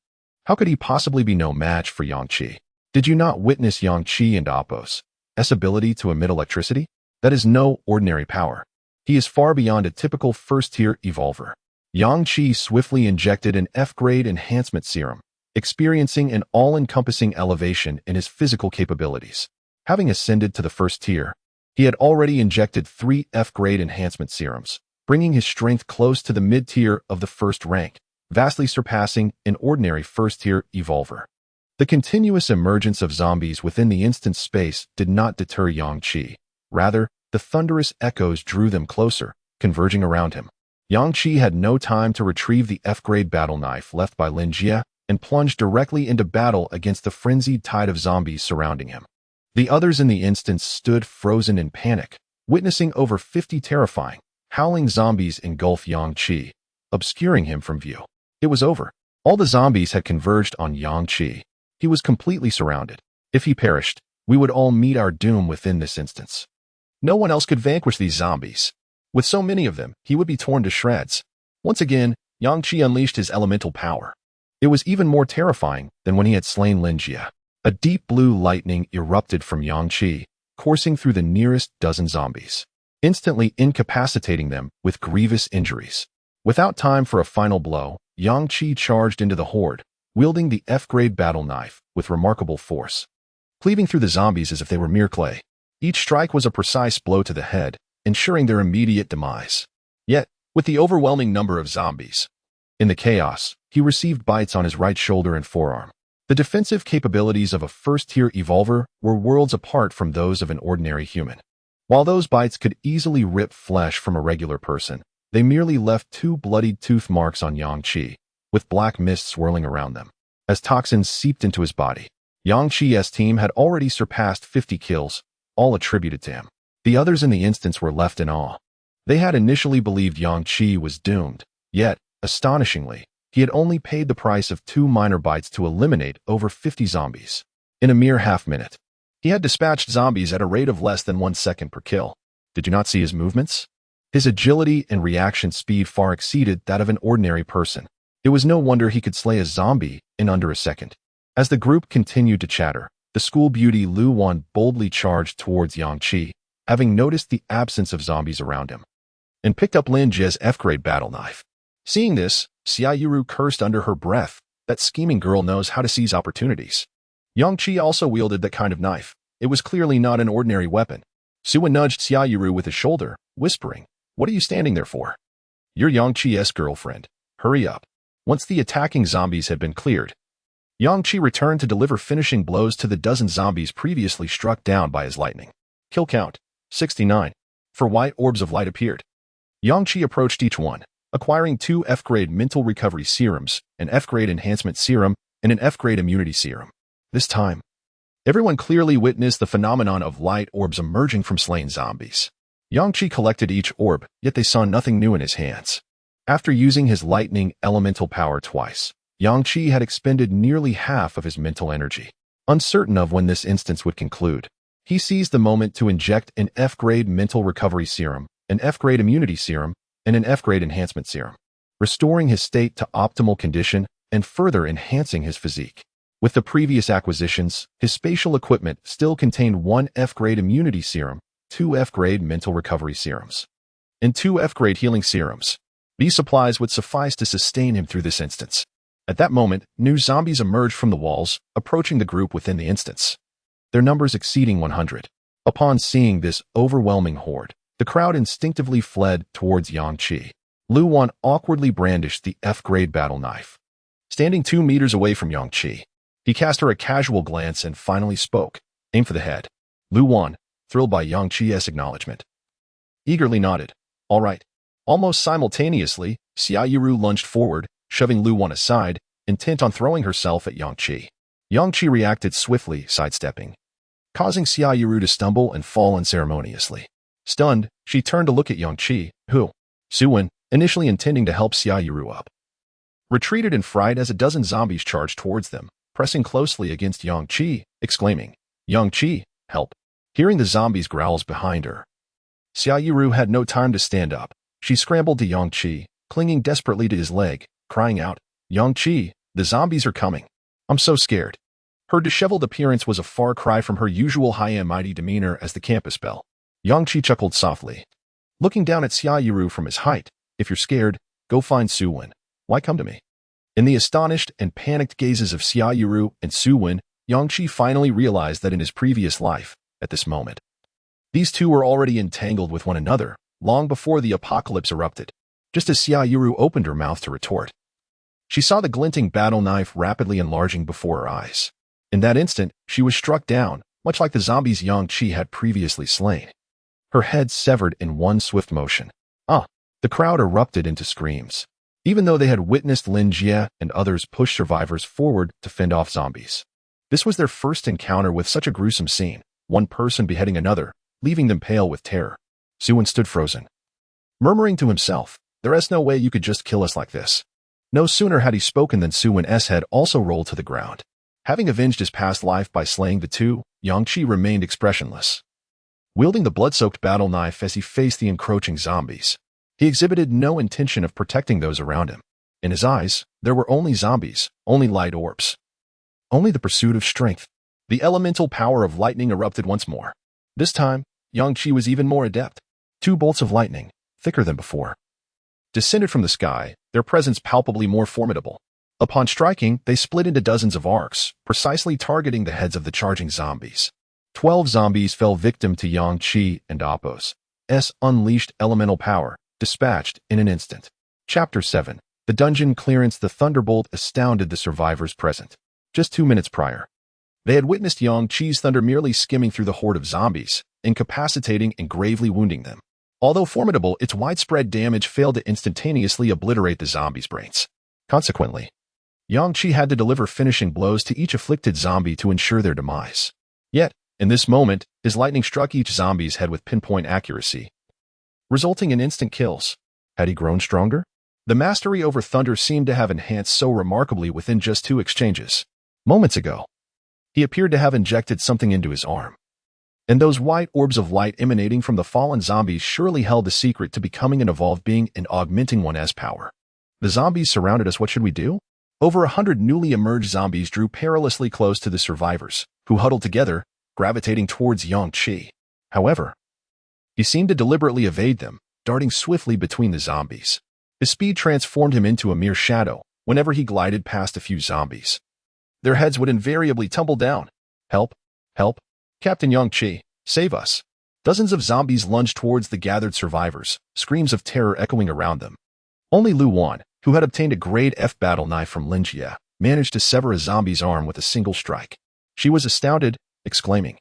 Speaker 1: How could he possibly be no match for Yang Qi? Did you not witness Yang Qi and Appo's ability to emit electricity? That is no ordinary power. He is far beyond a typical first-tier evolver. Yang Qi swiftly injected an F-grade enhancement serum, experiencing an all-encompassing elevation in his physical capabilities. Having ascended to the first tier, he had already injected 3 F-grade enhancement serums, bringing his strength close to the mid-tier of the first rank, vastly surpassing an ordinary first-tier evolver. The continuous emergence of zombies within the instant space did not deter Yang Qi. Rather, the thunderous echoes drew them closer, converging around him. Yang Qi had no time to retrieve the F-grade battle knife left by Lin Jie and plunged directly into battle against the frenzied tide of zombies surrounding him. The others in the instance stood frozen in panic, witnessing over 50 terrifying, howling zombies engulf Yang Qi, obscuring him from view. It was over. All the zombies had converged on Yang Qi. He was completely surrounded. If he perished, we would all meet our doom within this instance. No one else could vanquish these zombies. With so many of them, he would be torn to shreds. Once again, Yang Qi unleashed his elemental power. It was even more terrifying than when he had slain Lin Jie. A deep blue lightning erupted from Yang Qi, coursing through the nearest dozen zombies, instantly incapacitating them with grievous injuries. Without time for a final blow, Yang Qi charged into the horde, wielding the F-grade battle knife with remarkable force, cleaving through the zombies as if they were mere clay. Each strike was a precise blow to the head, ensuring their immediate demise. Yet, with the overwhelming number of zombies in the chaos, he received bites on his right shoulder and forearm. The defensive capabilities of a first-tier evolver were worlds apart from those of an ordinary human. While those bites could easily rip flesh from a regular person, they merely left 2 bloodied tooth marks on Yang Qi, with black mist swirling around them. As toxins seeped into his body, Yang Qi's team had already surpassed 50 kills, all attributed to him. The others in the instance were left in awe. They had initially believed Yang Qi was doomed, yet, astonishingly, he had only paid the price of 2 minor bites to eliminate over 50 zombies. In a mere half-minute, he had dispatched zombies at a rate of less than 1 second per kill. Did you not see his movements? His agility and reaction speed far exceeded that of an ordinary person. It was no wonder he could slay a zombie in under a second. As the group continued to chatter, the school beauty Lu Wan boldly charged towards Yang Qi, having noticed the absence of zombies around him, and picked up Lin Jie's F-grade battle knife. Seeing this, Xiaoyuru cursed under her breath. That scheming girl knows how to seize opportunities. Yangqi also wielded that kind of knife. It was clearly not an ordinary weapon. Suwen nudged Xiaoyuru with his shoulder, whispering, "What are you standing there for? You're Yangqi's girlfriend. Hurry up." Once the attacking zombies had been cleared, Yangqi returned to deliver finishing blows to the dozen zombies previously struck down by his lightning. Kill count, 69. 4 white orbs of light appeared. Yangqi approached each one, acquiring 2 F-grade mental recovery serums, an F-grade enhancement serum, and an F-grade immunity serum. This time, everyone clearly witnessed the phenomenon of light orbs emerging from slain zombies. Yangqi collected each orb, yet they saw nothing new in his hands. After using his lightning elemental power twice, Yangqi had expended nearly half of his mental energy. Uncertain of when this instance would conclude, he seized the moment to inject an F-grade mental recovery serum, an F-grade immunity serum, and an F-grade enhancement serum, restoring his state to optimal condition and further enhancing his physique. With the previous acquisitions, his spatial equipment still contained 1 F-grade immunity serum, 2 F-grade mental recovery serums, and 2 F-grade healing serums. These supplies would suffice to sustain him through this instance. At that moment, new zombies emerged from the walls, approaching the group within the instance, their numbers exceeding 100. Upon seeing this overwhelming horde, the crowd instinctively fled towards Yangqi. Lu Wan awkwardly brandished the F-grade battle knife. Standing 2 meters away from Yangqi, he cast her a casual glance and finally spoke. "Aim for the head." Lu Wan, thrilled by Yangqi's acknowledgement, eagerly nodded. "All right." Almost simultaneously, Xiaoyuru lunged forward, shoving Lu Wan aside, intent on throwing herself at Yangqi. Yangqi reacted swiftly, sidestepping, causing Xiaoyuru to stumble and fall unceremoniously. Stunned, she turned to look at Yangqi, who, Suwen, initially intending to help Xiaoyuru up, retreated in fright as a dozen zombies charged towards them, pressing closely against Yangqi, exclaiming, "Yangqi, help!" Hearing the zombies' growls behind her, Xiaoyuru had no time to stand up. She scrambled to Yangqi, clinging desperately to his leg, crying out, "Yangqi, the zombies are coming. I'm so scared." Her disheveled appearance was a far cry from her usual high and mighty demeanor as the campus belle. Yangqi chuckled softly, looking down at Xiaoyuru from his height. "If you're scared, go find Suwen. Why come to me?" In the astonished and panicked gazes of Xiaoyuru and Suwen, Yangqi finally realized that in his previous life, at this moment, these two were already entangled with one another, long before the apocalypse erupted. Just as Xiaoyuru opened her mouth to retort, she saw the glinting battle knife rapidly enlarging before her eyes. In that instant, she was struck down, much like the zombies Yangqi had previously slain. Her head severed in one swift motion. The crowd erupted into screams, even though they had witnessed Lin Jie and others push survivors forward to fend off zombies. This was their first encounter with such a gruesome scene, one person beheading another, leaving them pale with terror. Suwen stood frozen, murmuring to himself, "There's no way you could just kill us like this." No sooner had he spoken than Suwen's head also rolled to the ground. Having avenged his past life by slaying the two, Yangqi remained expressionless, wielding the blood-soaked battle knife as he faced the encroaching zombies. He exhibited no intention of protecting those around him. In his eyes, there were only zombies, only light orbs, only the pursuit of strength. The elemental power of lightning erupted once more. This time, Yangqi was even more adept. 2 bolts of lightning, thicker than before, descended from the sky, their presence palpably more formidable. Upon striking, they split into dozens of arcs, precisely targeting the heads of the charging zombies. 12 zombies fell victim to Yangqi and Appo's unleashed elemental power, dispatched in an instant. Chapter 7. The dungeon clearance. The thunderbolt astounded the survivors present. Just 2 minutes prior, they had witnessed Yangqi's thunder merely skimming through the horde of zombies, incapacitating and gravely wounding them. Although formidable, its widespread damage failed to instantaneously obliterate the zombies' brains. Consequently, Yangqi had to deliver finishing blows to each afflicted zombie to ensure their demise. Yet, in this moment, his lightning struck each zombie's head with pinpoint accuracy, resulting in instant kills. Had he grown stronger? The mastery over thunder seemed to have enhanced so remarkably within just 2 exchanges. Moments ago, he appeared to have injected something into his arm, and those white orbs of light emanating from the fallen zombies surely held the secret to becoming an evolved being and augmenting one's power. The zombies surrounded us. What should we do? Over 100 newly emerged zombies drew perilously close to the survivors, who huddled together, gravitating towards Yangqi. However, he seemed to deliberately evade them, darting swiftly between the zombies. His speed transformed him into a mere shadow whenever he glided past a few zombies. Their heads would invariably tumble down. Help! Help! Captain Yang-Chi, save us! Dozens of zombies lunged towards the gathered survivors, screams of terror echoing around them. Only Lu Wan, who had obtained a grade F battle knife from Lin Jie, managed to sever a zombie's arm with a single strike. She was astounded, exclaiming,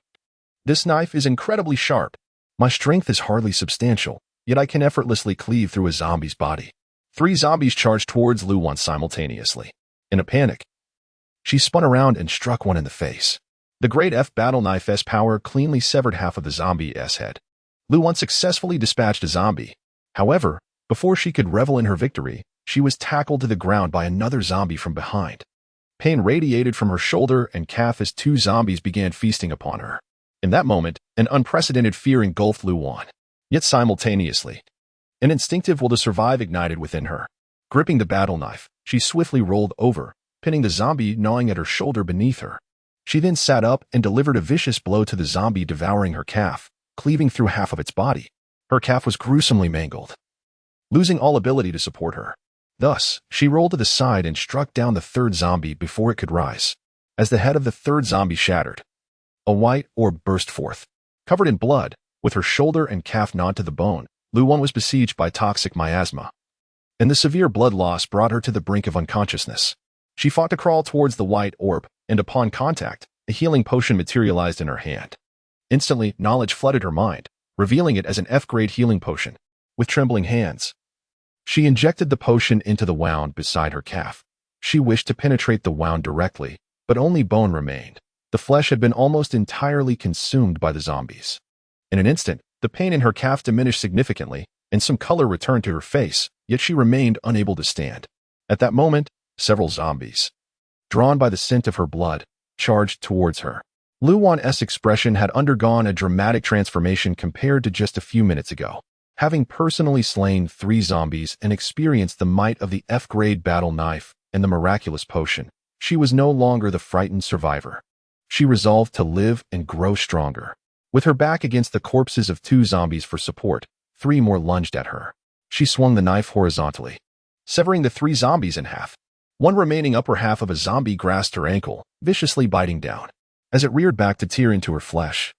Speaker 1: "This knife is incredibly sharp. My strength is hardly substantial, yet I can effortlessly cleave through a zombie's body." 3 zombies charged towards Lu Wan simultaneously. In a panic, she spun around and struck one in the face. The grade F battle knife's power cleanly severed half of the zombie's head. Lu Wan successfully dispatched a zombie. However, before she could revel in her victory, she was tackled to the ground by another zombie from behind. Pain radiated from her shoulder and calf as 2 zombies began feasting upon her. In that moment, an unprecedented fear engulfed Lu Wan. Yet simultaneously, an instinctive will to survive ignited within her. Gripping the battle knife, she swiftly rolled over, pinning the zombie gnawing at her shoulder beneath her. She then sat up and delivered a vicious blow to the zombie, devouring her calf, cleaving through half of its body. Her calf was gruesomely mangled, losing all ability to support her. Thus, she rolled to the side and struck down the 3rd zombie before it could rise. As the head of the 3rd zombie shattered, a white orb burst forth. Covered in blood, with her shoulder and calf gnawed to the bone, Lu Wan was besieged by toxic miasma, and the severe blood loss brought her to the brink of unconsciousness. She fought to crawl towards the white orb, and upon contact, a healing potion materialized in her hand. Instantly, knowledge flooded her mind, revealing it as an F-grade healing potion. With trembling hands, she injected the potion into the wound beside her calf. She wished to penetrate the wound directly, but only bone remained. The flesh had been almost entirely consumed by the zombies. In an instant, the pain in her calf diminished significantly, and some color returned to her face, yet she remained unable to stand. At that moment, several zombies, drawn by the scent of her blood, charged towards her. Lu Wan's expression had undergone a dramatic transformation compared to just a few minutes ago. Having personally slain 3 zombies and experienced the might of the F-grade battle knife and the miraculous potion, she was no longer the frightened survivor. She resolved to live and grow stronger. With her back against the corpses of 2 zombies for support, 3 more lunged at her. She swung the knife horizontally, severing the 3 zombies in half. One remaining upper half of a zombie grasped her ankle, viciously biting down. As it reared back to tear into her flesh,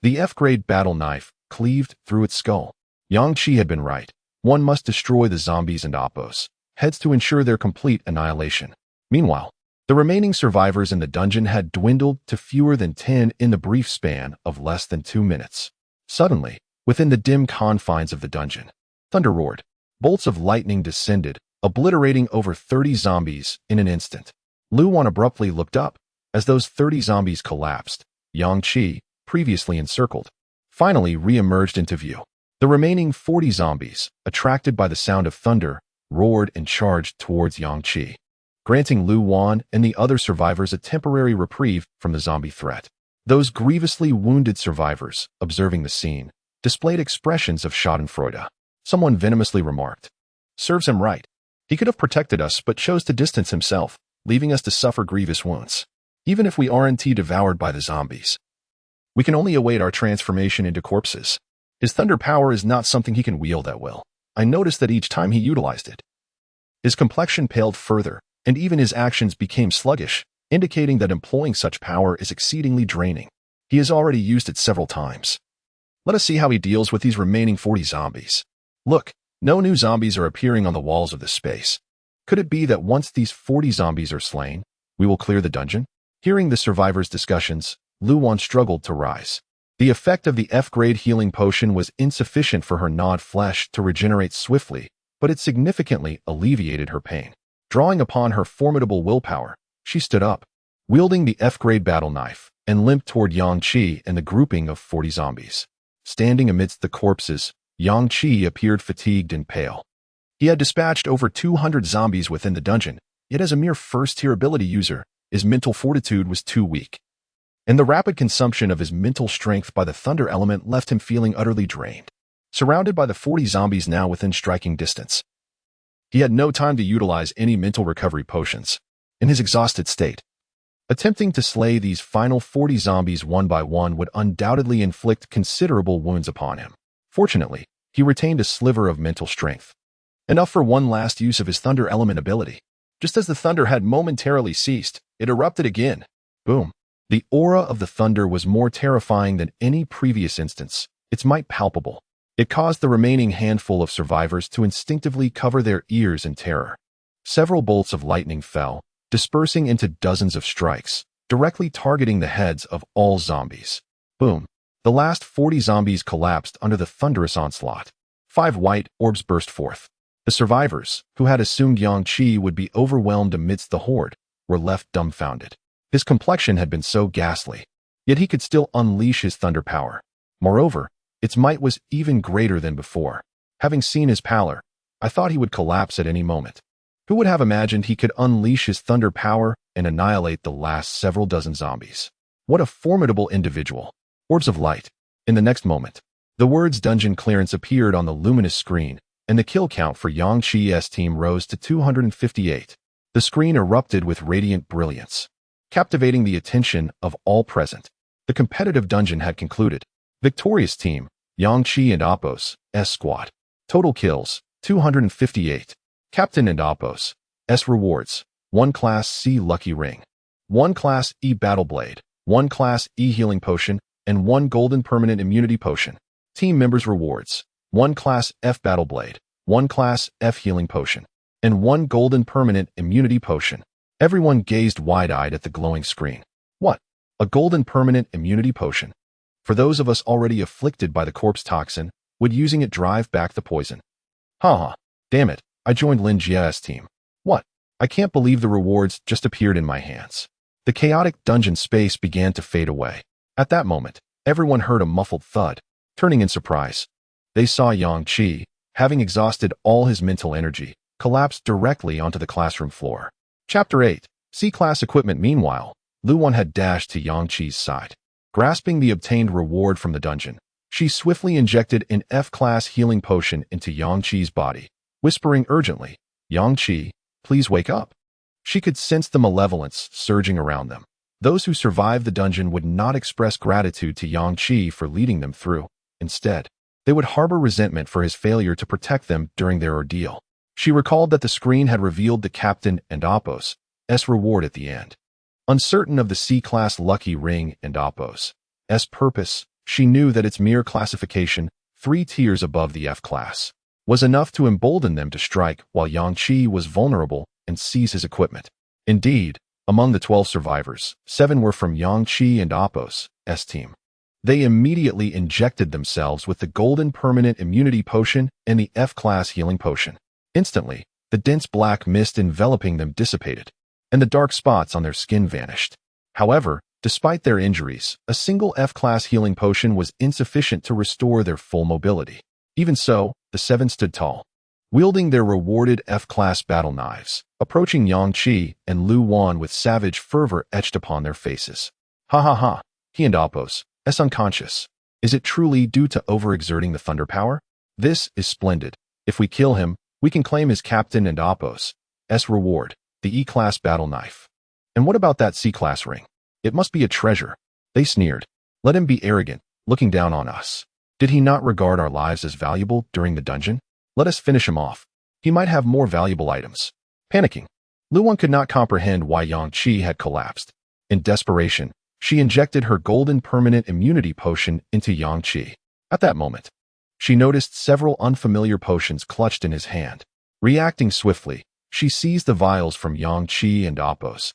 Speaker 1: the F-grade battle knife cleaved through its skull. Yang-Chi had been right. One must destroy the zombies and oppos heads to ensure their complete annihilation. Meanwhile, the remaining survivors in the dungeon had dwindled to fewer than 10 in the brief span of less than 2 minutes. Suddenly, within the dim confines of the dungeon, thunder roared. Bolts of lightning descended, obliterating over 30 zombies in an instant. Lu Wan abruptly looked up. As those 30 zombies collapsed, Yang-Chi, previously encircled, finally re-emerged into view. The remaining 40 zombies, attracted by the sound of thunder, roared and charged towards Yang-Chi, granting Lu Wan and the other survivors a temporary reprieve from the zombie threat. Those grievously wounded survivors, observing the scene, displayed expressions of schadenfreude. Someone venomously remarked, "Serves him right. He could have protected us but chose to distance himself, leaving us to suffer grievous wounds. Even if we aren't devoured by the zombies, we can only await our transformation into corpses. His thunder power is not something he can wield at will. I noticed that each time he utilized it, his complexion paled further, and even his actions became sluggish, indicating that employing such power is exceedingly draining. He has already used it several times. Let us see how he deals with these remaining 40 zombies. Look, no new zombies are appearing on the walls of this space. Could it be that once these 40 zombies are slain, we will clear the dungeon?" Hearing the survivors' discussions, Lu Wan struggled to rise. The effect of the F-grade healing potion was insufficient for her gnawed flesh to regenerate swiftly, but it significantly alleviated her pain. Drawing upon her formidable willpower, she stood up, wielding the F-grade battle knife, and limped toward Yang-Chi and the grouping of 40 zombies. Standing amidst the corpses, Yang-Chi appeared fatigued and pale. He had dispatched over 200 zombies within the dungeon, yet as a mere first-tier ability user, his mental fortitude was too weak, and the rapid consumption of his mental strength by the thunder element left him feeling utterly drained. Surrounded by the 40 zombies now within striking distance, he had no time to utilize any mental recovery potions. In his exhausted state, attempting to slay these final 40 zombies one by one would undoubtedly inflict considerable wounds upon him. Fortunately, he retained a sliver of mental strength, Enough for one last use of his thunder element ability. Just as the thunder had momentarily ceased, it erupted again. Boom. The aura of the thunder was more terrifying than any previous instance, its might palpable. It caused the remaining handful of survivors to instinctively cover their ears in terror. Several bolts of lightning fell, dispersing into dozens of strikes, directly targeting the heads of all zombies. Boom. The last 40 zombies collapsed under the thunderous onslaught. 5 white orbs burst forth. The survivors, who had assumed Yang Qi would be overwhelmed amidst the horde, were left dumbfounded. His complexion had been so ghastly, yet he could still unleash his thunder power. Moreover, its might was even greater than before. Having seen his pallor, I thought he would collapse at any moment. Who would have imagined he could unleash his thunder power and annihilate the last several dozen zombies? What a formidable individual. Orbs of light. In the next moment, the words dungeon clearance appeared on the luminous screen, and the kill count for Yang Qi's team rose to 258. The screen erupted with radiant brilliance, captivating the attention of all present. The competitive dungeon had concluded. Victorious team, Yang Qi and Appos, S squad. Total kills, 258. Captain and Appos, S rewards, 1 Class C Lucky Ring, 1 Class E Battle Blade, 1 Class E Healing Potion, and 1 Golden Permanent Immunity Potion. Team members rewards, 1 Class F Battle Blade, 1 Class F Healing Potion, and 1 Golden Permanent Immunity Potion. Everyone gazed wide-eyed at the glowing screen. What? A Golden Permanent Immunity Potion? For those of us already afflicted by the corpse toxin, would using it drive back the poison? Haha. Damn it, I joined Lin Jia's team. What? I can't believe the rewards just appeared in my hands. The chaotic dungeon space began to fade away. At that moment, everyone heard a muffled thud. Turning in surprise, they saw Yang Qi, having exhausted all his mental energy, collapse directly onto the classroom floor. Chapter 8. C-Class Equipment. Meanwhile, Luan had dashed to Yang Qi's side. Grasping the obtained reward from the dungeon, she swiftly injected an F-Class healing potion into Yang Qi's body, whispering urgently, Yang Qi, please wake up. She could sense the malevolence surging around them. Those who survived the dungeon would not express gratitude to Yang Qi for leading them through. Instead, they would harbor resentment for his failure to protect them during their ordeal. She recalled that the screen had revealed the Captain and Appos' reward at the end. Uncertain of the C-Class Lucky Ring and Appos' purpose, she knew that its mere classification, 3 tiers above the F-Class, was enough to embolden them to strike while Yang Qi was vulnerable and seize his equipment. Indeed, among the 12 survivors, 7 were from Yang Qi and Appos' team. They immediately injected themselves with the Golden Permanent Immunity Potion and the F-Class Healing Potion. Instantly, the dense black mist enveloping them dissipated, and the dark spots on their skin vanished. However, despite their injuries, a single F-Class Healing Potion was insufficient to restore their full mobility. Even so, the 7 stood tall, wielding their rewarded F-Class battle knives, approaching Yang Qi and Lu Wan with savage fervor etched upon their faces. Ha ha ha, he and Appos' unconscious. Is it truly due to overexerting the thunder power? This is splendid. If we kill him, we can claim his Captain and Appos' reward, the E-Class battle knife. And what about that C-Class ring? It must be a treasure. They sneered. Let him be arrogant, looking down on us. Did he not regard our lives as valuable during the dungeon? Let us finish him off. He might have more valuable items. Panicking, Luan could not comprehend why Yang Qi had collapsed. In desperation, she injected her Golden Permanent Immunity Potion into Yang Qi. At that moment, she noticed several unfamiliar potions clutched in his hand. Reacting swiftly, she seized the vials from Yang Qi and Appos'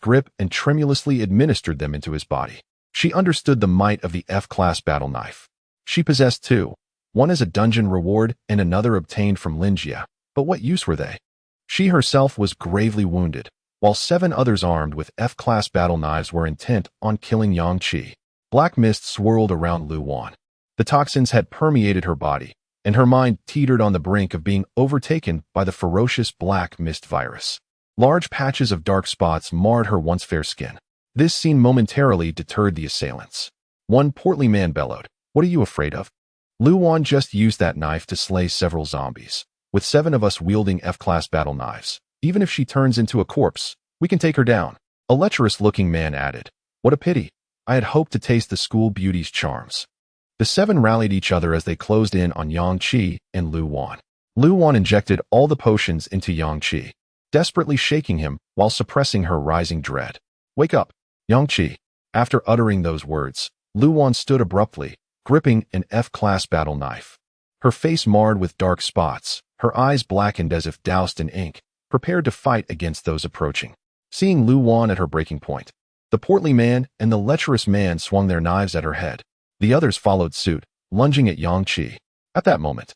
Speaker 1: grip and tremulously administered them into his body. She understood the might of the F-Class battle knife. She possessed 2, one as a dungeon reward and another obtained from Lin Jia. But what use were they? She herself was gravely wounded, while 7 others armed with F-Class battle knives were intent on killing Yang Qi. Black mist swirled around Lu Wan. The toxins had permeated her body, and her mind teetered on the brink of being overtaken by the ferocious black mist virus. Large patches of dark spots marred her once fair skin. This scene momentarily deterred the assailants. One portly man bellowed, "What are you afraid of? Lu Wan just used that knife to slay several zombies, with 7 of us wielding F-Class battle knives. Even if she turns into a corpse, we can take her down." A lecherous-looking man added, "What a pity. I had hoped to taste the school beauty's charms." The 7 rallied each other as they closed in on Yang Qi and Lu Wan. Lu Wan injected all the potions into Yang Qi, desperately shaking him while suppressing her rising dread. "Wake up, Yang Qi." After uttering those words, Lu Wan stood abruptly, gripping an F-class battle knife. Her face marred with dark spots, her eyes blackened as if doused in ink, prepared to fight against those approaching. Seeing Lu Wan at her breaking point, the portly man and the lecherous man swung their knives at her head. The others followed suit, lunging at Yang Qi. At that moment,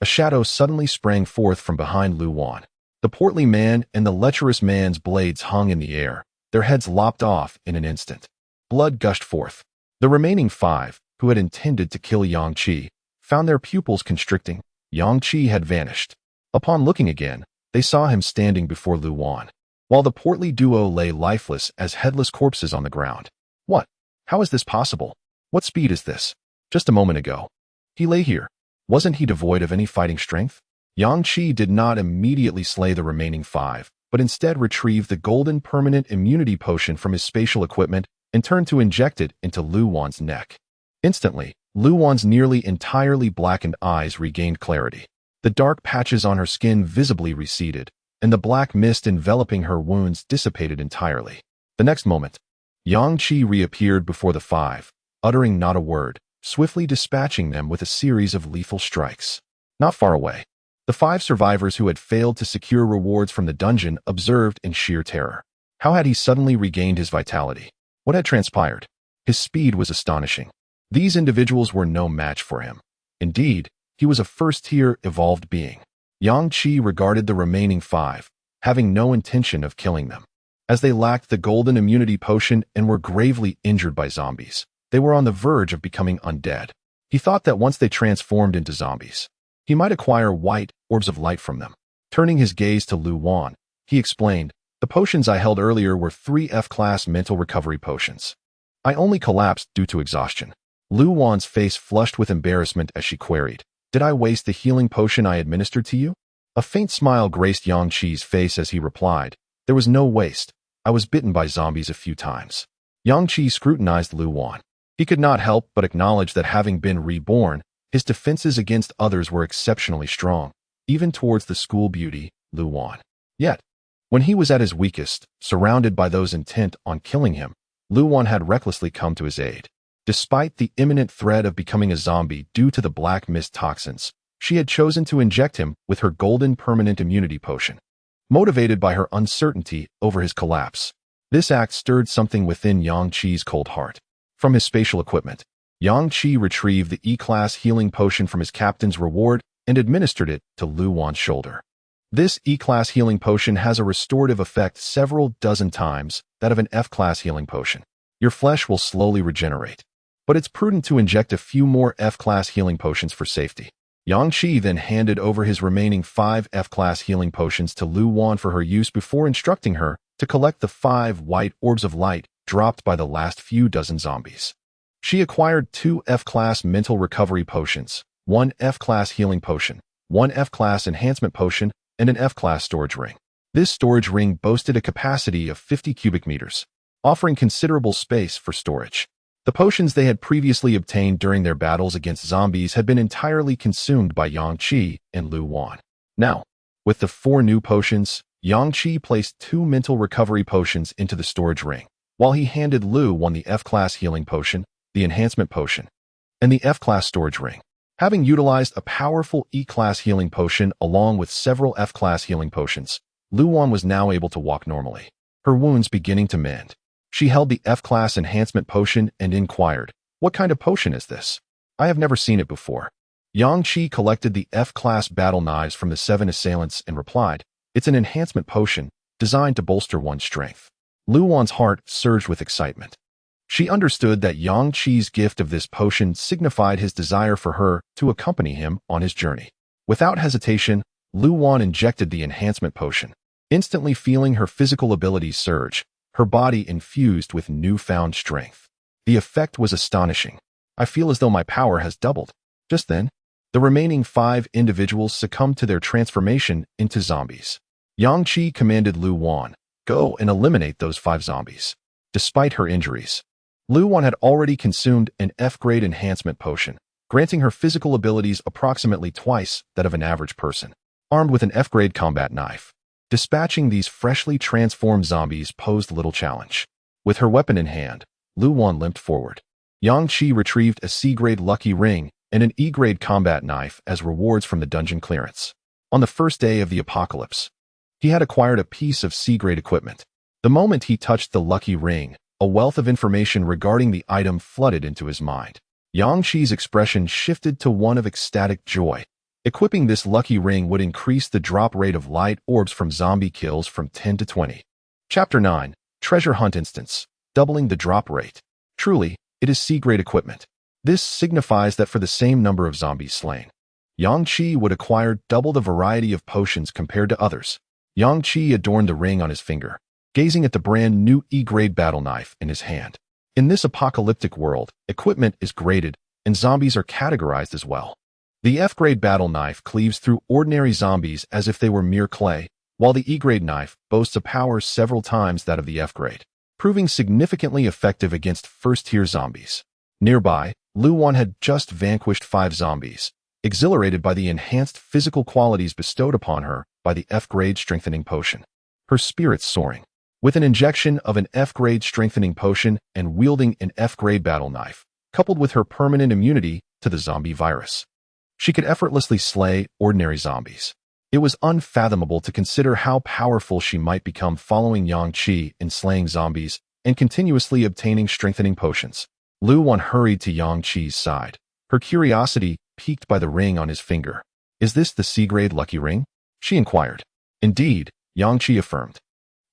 Speaker 1: a shadow suddenly sprang forth from behind Lu Wan. The portly man and the lecherous man's blades hung in the air, their heads lopped off in an instant. Blood gushed forth. The remaining 5, who had intended to kill Yang Qi, found their pupils constricting. Yang Qi had vanished. Upon looking again, they saw him standing before Lu Wan, while the portly duo lay lifeless as headless corpses on the ground. What? How is this possible? What speed is this? Just a moment ago, he lay here. Wasn't he devoid of any fighting strength? Yang Qi did not immediately slay the remaining 5, but instead retrieved the golden permanent immunity potion from his spatial equipment and turned to inject it into Lu Wan's neck. Instantly, Lu Wan's nearly entirely blackened eyes regained clarity. The dark patches on her skin visibly receded, and the black mist enveloping her wounds dissipated entirely. The next moment, Yang Qi reappeared before the 5, uttering not a word, swiftly dispatching them with a series of lethal strikes. Not far away, the 5 survivors who had failed to secure rewards from the dungeon observed in sheer terror. How had he suddenly regained his vitality? What had transpired? His speed was astonishing. These individuals were no match for him. Indeed, he was a first-tier evolved being. Yang Qi regarded the remaining 5, having no intention of killing them. As they lacked the golden immunity potion and were gravely injured by zombies, they were on the verge of becoming undead. He thought that once they transformed into zombies, he might acquire white orbs of light from them. Turning his gaze to Lu Wan, he explained, "The potions I held earlier were 3 F-class mental recovery potions. I only collapsed due to exhaustion." Lu Wan's face flushed with embarrassment as she queried, "Did I waste the healing potion I administered to you?" A faint smile graced Yang Qi's face as he replied, "There was no waste. I was bitten by zombies a few times." Yang Qi scrutinized Lu Wan. He could not help but acknowledge that having been reborn, his defenses against others were exceptionally strong, even towards the school beauty, Lu Wan. Yet, when he was at his weakest, surrounded by those intent on killing him, Lu Wan had recklessly come to his aid. Despite the imminent threat of becoming a zombie due to the black mist toxins, she had chosen to inject him with her golden permanent immunity potion. Motivated by her uncertainty over his collapse, this act stirred something within Yang Qi's cold heart. From his spatial equipment, Yang Qi retrieved the E-class healing potion from his captain's reward and administered it to Lu Wan's shoulder. This E-class healing potion has a restorative effect several dozen times that of an F-class healing potion. Your flesh will slowly regenerate, but it's prudent to inject a few more F-class healing potions for safety. Yang Qi then handed over his remaining 5 F-class healing potions to Lu Wan for her use before instructing her to collect the 5 white orbs of light dropped by the last few dozen zombies. She acquired 2 F-class mental recovery potions, 1 F-class healing potion, 1 F-class enhancement potion, and an F-class storage ring. This storage ring boasted a capacity of 50 cubic meters, offering considerable space for storage. The potions they had previously obtained during their battles against zombies had been entirely consumed by Yang Qi and Lu Wan. Now, with the 4 new potions, Yang Qi placed 2 mental recovery potions into the storage ring, while he handed Lu Wan the F-class healing potion, the enhancement potion, and the F-class storage ring. Having utilized a powerful E-class healing potion along with several F-class healing potions, Lu Wan was now able to walk normally, her wounds beginning to mend. She held the F-class enhancement potion and inquired, "What kind of potion is this? I have never seen it before." Yang Qi collected the F-class battle knives from the 7 assailants and replied, "It's an enhancement potion designed to bolster one's strength." Lu Wan's heart surged with excitement. She understood that Yang Qi's gift of this potion signified his desire for her to accompany him on his journey. Without hesitation, Lu Wan injected the enhancement potion, instantly feeling her physical abilities surge, her body infused with newfound strength. The effect was astonishing. "I feel as though my power has doubled." Just then, the remaining 5 individuals succumbed to their transformation into zombies. Yang Qi commanded Lu Wan, "Go and eliminate those 5 zombies." Despite her injuries, Lu Wan had already consumed an F-grade enhancement potion, granting her physical abilities approximately twice that of an average person. Armed with an F-grade combat knife, dispatching these freshly transformed zombies posed little challenge. With her weapon in hand, Lu Wan limped forward. Yang Qi retrieved a C-grade lucky ring and an E-grade combat knife as rewards from the dungeon clearance. On the first day of the apocalypse, he had acquired a piece of C-grade equipment. The moment he touched the lucky ring, a wealth of information regarding the item flooded into his mind. Yang Qi's expression shifted to one of ecstatic joy. Equipping this lucky ring would increase the drop rate of light orbs from zombie kills from 10 to 20. Chapter 9. Treasure Hunt Instance. Doubling the drop rate. Truly, it is C-grade equipment. This signifies that for the same number of zombies slain, Yang Qi would acquire double the variety of potions compared to others. Yang Qi adorned the ring on his finger, gazing at the brand new E-grade battle knife in his hand. In this apocalyptic world, equipment is graded, and zombies are categorized as well. The F-grade battle knife cleaves through ordinary zombies as if they were mere clay, while the E-grade knife boasts a power several times that of the F-grade, proving significantly effective against first-tier zombies. Nearby, Lu Wan had just vanquished 5 zombies, exhilarated by the enhanced physical qualities bestowed upon her by the F-grade strengthening potion. Her spirits soaring. With an injection of an F-grade strengthening potion and wielding an F-grade battle knife, coupled with her permanent immunity to the zombie virus, she could effortlessly slay ordinary zombies. It was unfathomable to consider how powerful she might become following Yang Qi in slaying zombies and continuously obtaining strengthening potions. Lu Wan hurried to Yang Qi's side, her curiosity piqued by the ring on his finger. "Is this the C-grade lucky ring?" she inquired. "Indeed," Yang Qi affirmed.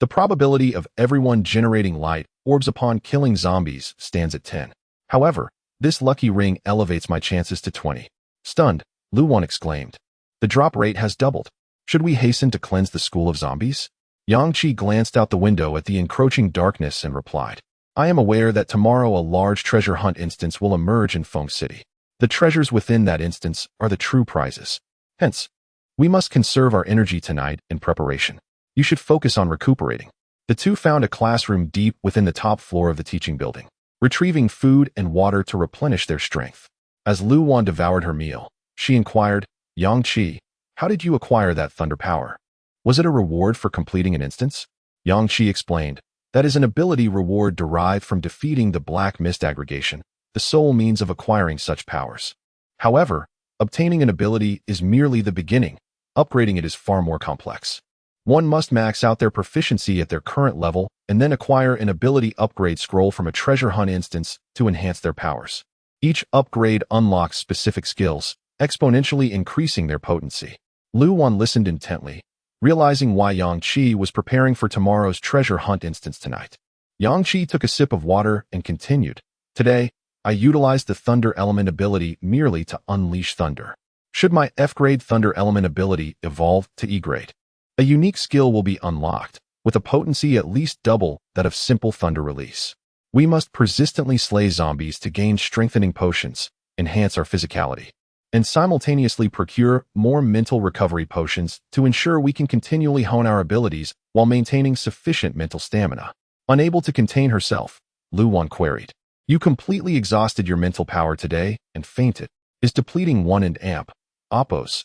Speaker 1: "The probability of everyone generating light orbs upon killing zombies stands at 10. However, this lucky ring elevates my chances to 20. Stunned, Lu Wan exclaimed, "The drop rate has doubled. Should we hasten to cleanse the school of zombies?" Yang Qi glanced out the window at the encroaching darkness and replied, "I am aware that tomorrow a large treasure hunt instance will emerge in Feng City. The treasures within that instance are the true prizes. Hence, we must conserve our energy tonight in preparation. You should focus on recuperating." The two found a classroom deep within the top floor of the teaching building, retrieving food and water to replenish their strength. As Lu Wan devoured her meal, she inquired, "Yang Qi, how did you acquire that thunder power? Was it a reward for completing an instance?" Yang Qi explained, "That is an ability reward derived from defeating the black mist aggregation, the sole means of acquiring such powers. However, obtaining an ability is merely the beginning. Upgrading it is far more complex. One must max out their proficiency at their current level and then acquire an ability upgrade scroll from a treasure hunt instance to enhance their powers. Each upgrade unlocks specific skills, exponentially increasing their potency." Lu Wan listened intently, realizing why Yang Qi was preparing for tomorrow's treasure hunt instance tonight. Yang Qi took a sip of water and continued, "Today, I utilized the thunder element ability merely to unleash thunder. Should my F-grade thunder element ability evolve to E-grade, a unique skill will be unlocked, with a potency at least double that of simple thunder release. We must persistently slay zombies to gain strengthening potions, enhance our physicality, and simultaneously procure more mental recovery potions to ensure we can continually hone our abilities while maintaining sufficient mental stamina." Unable to contain herself, Lu Wan queried, "You completely exhausted your mental power today and fainted. Is depleting 1 and amp, Oppo's,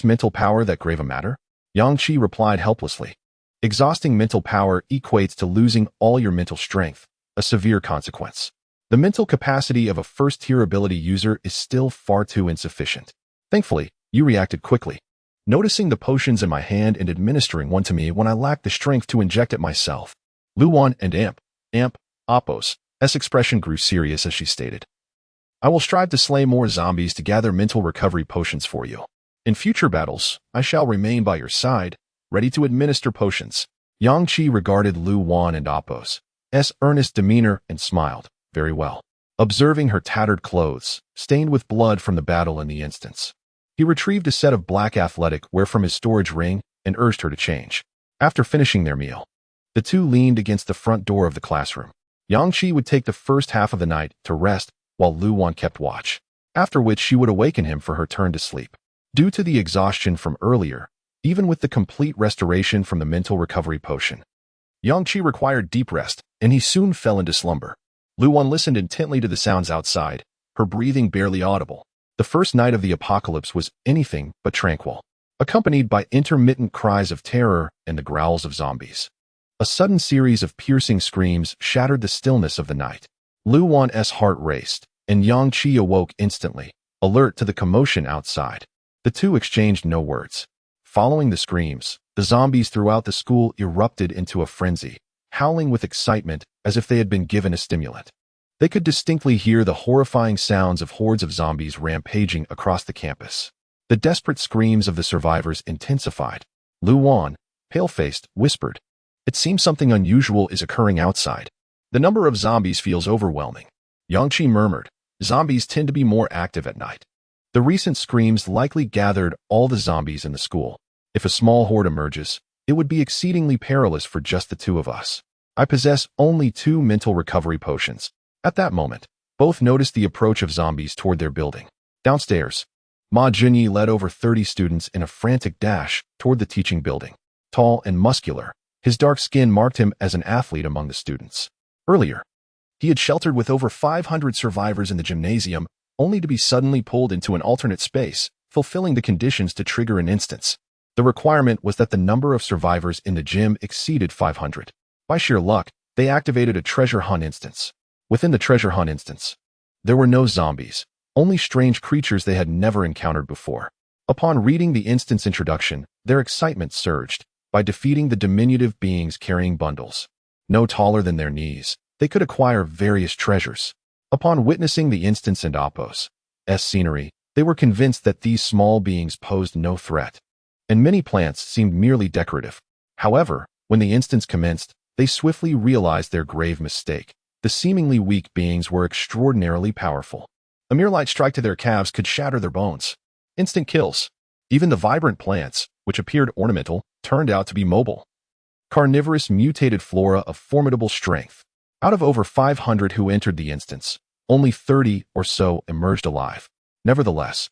Speaker 1: mental power that grave a matter?" Yang Qi replied helplessly, "Exhausting mental power equates to losing all your mental strength, a severe consequence. The mental capacity of a first-tier ability user is still far too insufficient. Thankfully, you reacted quickly, noticing the potions in my hand and administering one to me when I lacked the strength to inject it myself." Lu Wan and Oppo's expression grew serious as she stated, "I will strive to slay more zombies to gather mental recovery potions for you. In future battles, I shall remain by your side, ready to administer potions." Yang Qi regarded Lu Wan and Oppo's earnest demeanor and smiled, "Very well." Observing her tattered clothes, stained with blood from the battle in the instance, he retrieved a set of black athletic wear from his storage ring and urged her to change. After finishing their meal, the two leaned against the front door of the classroom. Yang Qi would take the first half of the night to rest while Lu Wan kept watch, after which she would awaken him for her turn to sleep. Due to the exhaustion from earlier, even with the complete restoration from the mental recovery potion, Yang Qi required deep rest, and he soon fell into slumber. Lu Wan listened intently to the sounds outside, her breathing barely audible. The first night of the apocalypse was anything but tranquil, accompanied by intermittent cries of terror and the growls of zombies. A sudden series of piercing screams shattered the stillness of the night. Lu Wan's heart raced, and Yang Qi awoke instantly, alert to the commotion outside. The two exchanged no words. Following the screams, the zombies throughout the school erupted into a frenzy, howling with excitement as if they had been given a stimulant. They could distinctly hear the horrifying sounds of hordes of zombies rampaging across the campus. The desperate screams of the survivors intensified. Lu Wan, pale-faced, whispered, "It seems something unusual is occurring outside. The number of zombies feels overwhelming." Yang Qi murmured, "Zombies tend to be more active at night." The recent screams likely gathered all the zombies in the school. If a small horde emerges, it would be exceedingly perilous for just the two of us. I possess only 2 mental recovery potions. At that moment, both noticed the approach of zombies toward their building. Downstairs, Ma Junyi led over 30 students in a frantic dash toward the teaching building. Tall and muscular, his dark skin marked him as an athlete among the students. Earlier, he had sheltered with over 500 survivors in the gymnasium, only to be suddenly pulled into an alternate space, fulfilling the conditions to trigger an instance. The requirement was that the number of survivors in the gym exceeded 500. By sheer luck, they activated a treasure hunt instance. Within the treasure hunt instance, there were no zombies, only strange creatures they had never encountered before. Upon reading the instance introduction, their excitement surged. By defeating the diminutive beings carrying bundles, no taller than their knees, they could acquire various treasures. Upon witnessing the instance and Oppo's scenery, they were convinced that these small beings posed no threat, and many plants seemed merely decorative. However, when the instance commenced, they swiftly realized their grave mistake. The seemingly weak beings were extraordinarily powerful. A mere light strike to their calves could shatter their bones. Instant kills. Even the vibrant plants, which appeared ornamental, turned out to be mobile. Carnivorous mutated flora of formidable strength. Out of over 500 who entered the instance, only 30 or so emerged alive. Nevertheless,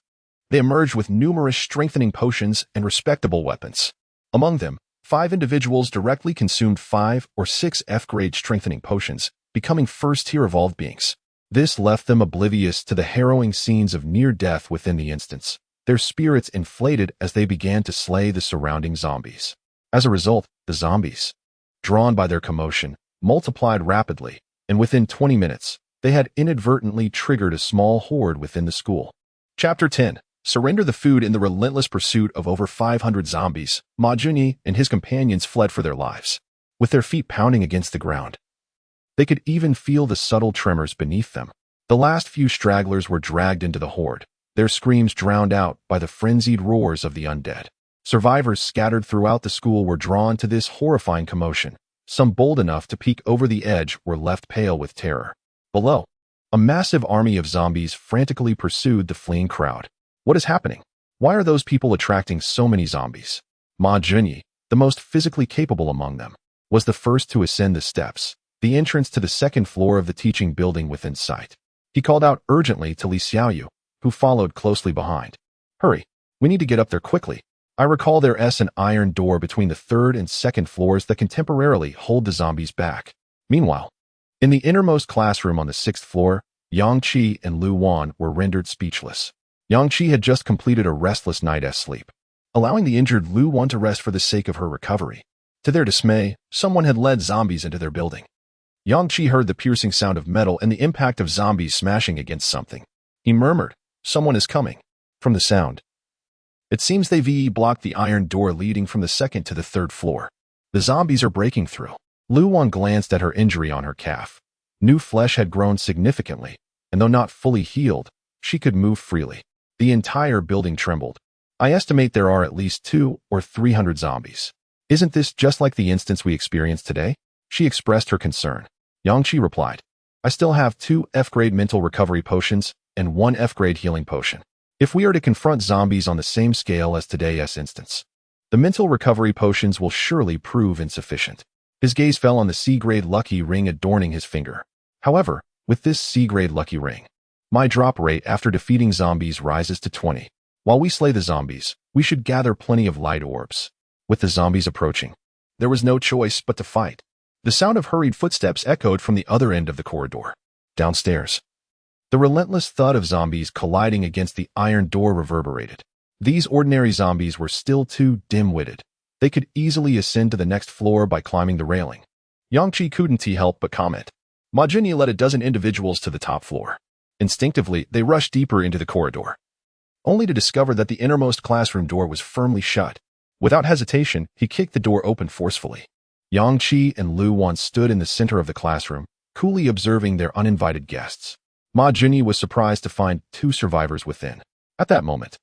Speaker 1: they emerged with numerous strengthening potions and respectable weapons. Among them, 5 individuals directly consumed 5 or 6 F-grade strengthening potions, becoming first-tier evolved beings. This left them oblivious to the harrowing scenes of near-death within the instance. Their spirits inflated as they began to slay the surrounding zombies. As a result, the zombies, drawn by their commotion, multiplied rapidly, and within 20 minutes, they had inadvertently triggered a small horde within the school. Chapter 10. Surrender the food. In the relentless pursuit of over 500 zombies, Ma Junyi and his companions fled for their lives. With their feet pounding against the ground, they could even feel the subtle tremors beneath them. The last few stragglers were dragged into the horde, their screams drowned out by the frenzied roars of the undead. Survivors scattered throughout the school were drawn to this horrifying commotion. Some bold enough to peek over the edge were left pale with terror. Below, a massive army of zombies frantically pursued the fleeing crowd. What is happening? Why are those people attracting so many zombies? Ma Junyi, the most physically capable among them, was the first to ascend the steps, the entrance to the second floor of the teaching building within sight. He called out urgently to Li Xiaoyu, who followed closely behind. "Hurry, we need to get up there quickly. I recall there's an iron door between the 3rd and 2nd floors that can temporarily hold the zombies back." Meanwhile, in the innermost classroom on the 6th floor, Yang Qi and Lu Wan were rendered speechless. Yang Qi had just completed a restless night's sleep, allowing the injured Lu Wan to rest for the sake of her recovery. To their dismay, someone had led zombies into their building. Yang Qi heard the piercing sound of metal and the impact of zombies smashing against something. He murmured, "Someone is coming." From the sound, it seems they've blocked the iron door leading from the 2nd to the 3rd floor. The zombies are breaking through. Lu Wan glanced at her injury on her calf. New flesh had grown significantly, and though not fully healed, she could move freely. The entire building trembled. "I estimate there are at least 200 or 300 zombies. Isn't this just like the instance we experienced today?" She expressed her concern. Yang Qi replied, "I still have 2 F-grade mental recovery potions and 1 F-grade healing potion. If we are to confront zombies on the same scale as today's instance, the mental recovery potions will surely prove insufficient." His gaze fell on the C-grade lucky ring adorning his finger. "However, with this C-grade lucky ring, my drop rate after defeating zombies rises to 20. While we slay the zombies, we should gather plenty of light orbs." With the zombies approaching, there was no choice but to fight. The sound of hurried footsteps echoed from the other end of the corridor. Downstairs, The relentless thud of zombies colliding against the iron door reverberated. These ordinary zombies were still too dim-witted. They could easily ascend to the next floor by climbing the railing. Yangqi couldn't help but comment. Ma Jinyi led a dozen individuals to the top floor. Instinctively, they rushed deeper into the corridor, only to discover that the innermost classroom door was firmly shut. Without hesitation, he kicked the door open forcefully. Yang Qi and Lu Wan stood in the center of the classroom, coolly observing their uninvited guests. Ma Jinyi was surprised to find 2 survivors within. At that moment,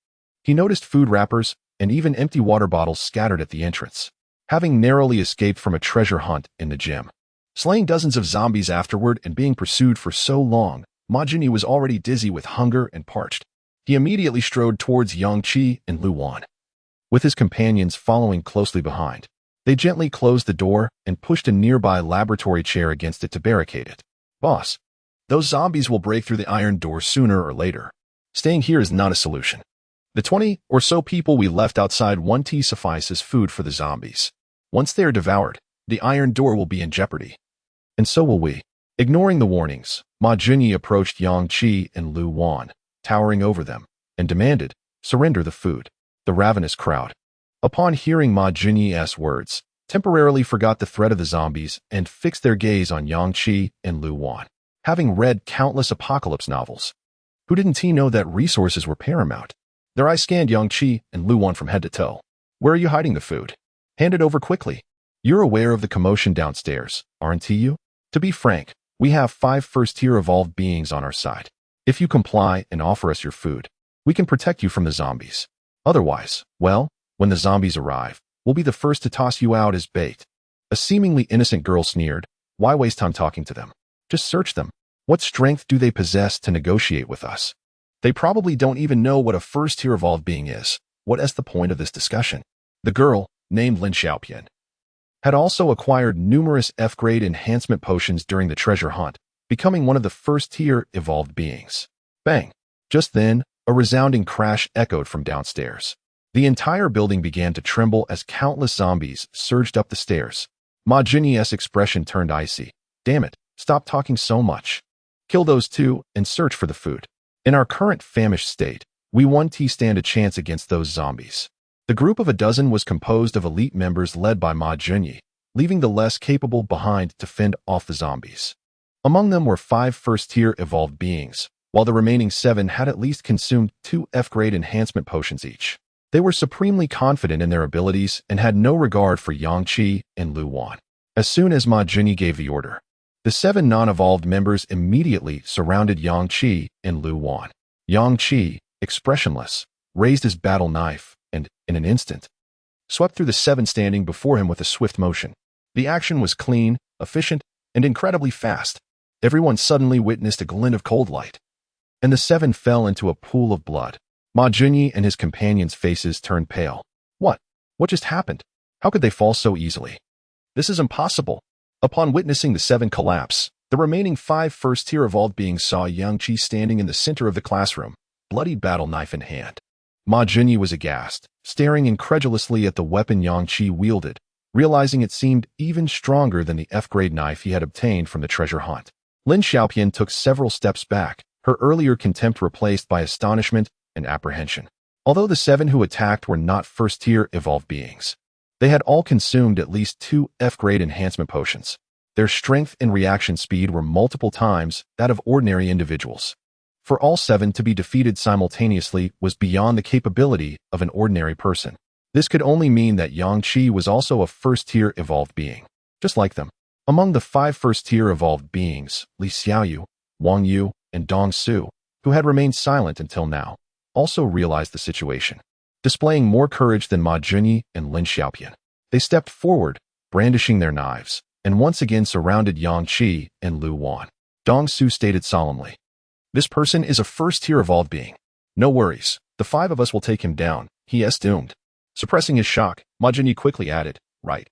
Speaker 1: he noticed food wrappers and even empty water bottles scattered at the entrance. Having narrowly escaped from a treasure hunt in the gym, slaying dozens of zombies afterward and being pursued for so long, Ma Jinyi was already dizzy with hunger and parched. He immediately strode towards Yang Qi and Lu Wan, with his companions following closely behind. They gently closed the door and pushed a nearby laboratory chair against it to barricade it. Boss, those zombies will break through the iron door sooner or later. Staying here is not a solution. The 20 or so people we left outside won't suffice as food for the zombies. Once they are devoured, the iron door will be in jeopardy. And so will we. Ignoring the warnings, Ma Jinyi approached Yang Qi and Lu Wan, towering over them, and demanded, "Surrender the food." The ravenous crowd, upon hearing Ma Jinyi's words, temporarily forgot the threat of the zombies and fixed their gaze on Yang Qi and Lu Wan. Having read countless apocalypse novels, who didn't know that resources were paramount? Their eyes scanned Yang Qi and Lu Wan from head to toe. "Where are you hiding the food? Hand it over quickly. You're aware of the commotion downstairs, aren't you? To be frank, we have 5 first-tier evolved beings on our side. If you comply and offer us your food, we can protect you from the zombies. Otherwise, well, when the zombies arrive, we'll be the first to toss you out as bait." A seemingly innocent girl sneered. "Why waste time talking to them? Just search them. What strength do they possess to negotiate with us? They probably don't even know what a first-tier evolved being is. What is the point of this discussion?" The girl, named Lin Xiaopian, had also acquired numerous F-grade enhancement potions during the treasure hunt, becoming one of the first-tier evolved beings. Bang! Just then, a resounding crash echoed from downstairs. The entire building began to tremble as countless zombies surged up the stairs. Ma Jinyi's expression turned icy. "Damn it, stop talking so much. Kill those 2 and search for the food. In our current famished state, we won't stand a chance against those zombies." The group of a dozen was composed of elite members led by Ma Jinyi, leaving the less capable behind to fend off the zombies. Among them were 5 first-tier evolved beings, while the remaining 7 had at least consumed 2 F-grade enhancement potions each. They were supremely confident in their abilities and had no regard for Yang Qi and Lu Wan. As soon as Ma Jinyi gave the order, the 7 non-evolved members immediately surrounded Yang Qi and Lu Wan. Yang Qi, expressionless, raised his battle knife and, in an instant, swept through the 7 standing before him with a swift motion. The action was clean, efficient, and incredibly fast. Everyone suddenly witnessed a glint of cold light, and the 7 fell into a pool of blood. Ma Jinyi and his companions' faces turned pale. What? What just happened? How could they fall so easily? This is impossible. Upon witnessing the 7 collapse, the remaining 5 first-tier evolved beings saw Yang Qi standing in the center of the classroom, bloodied battle knife in hand. Ma Jinyi was aghast, staring incredulously at the weapon Yang Qi wielded, realizing it seemed even stronger than the F-grade knife he had obtained from the treasure hunt. Lin Xiaopian took several steps back, her earlier contempt replaced by astonishment and apprehension. Although the 7 who attacked were not first-tier evolved beings, they had all consumed at least 2 F-grade enhancement potions. Their strength and reaction speed were multiple times that of ordinary individuals. For all 7 to be defeated simultaneously was beyond the capability of an ordinary person. This could only mean that Yang Qi was also a first-tier evolved being, just like them. Among the 5 first-tier evolved beings, Li Xiaoyu, Wang Yu, and Dong Su, who had remained silent until now, also realized the situation. Displaying more courage than Ma Jinyi and Lin Xiaopian, they stepped forward, brandishing their knives, and once again surrounded Yang Qi and Lu Wan. Dong Su stated solemnly, "This person is a first-tier evolved being. No worries, the 5 of us will take him down. He is doomed." Suppressing his shock, Ma Jinyi quickly added, Right?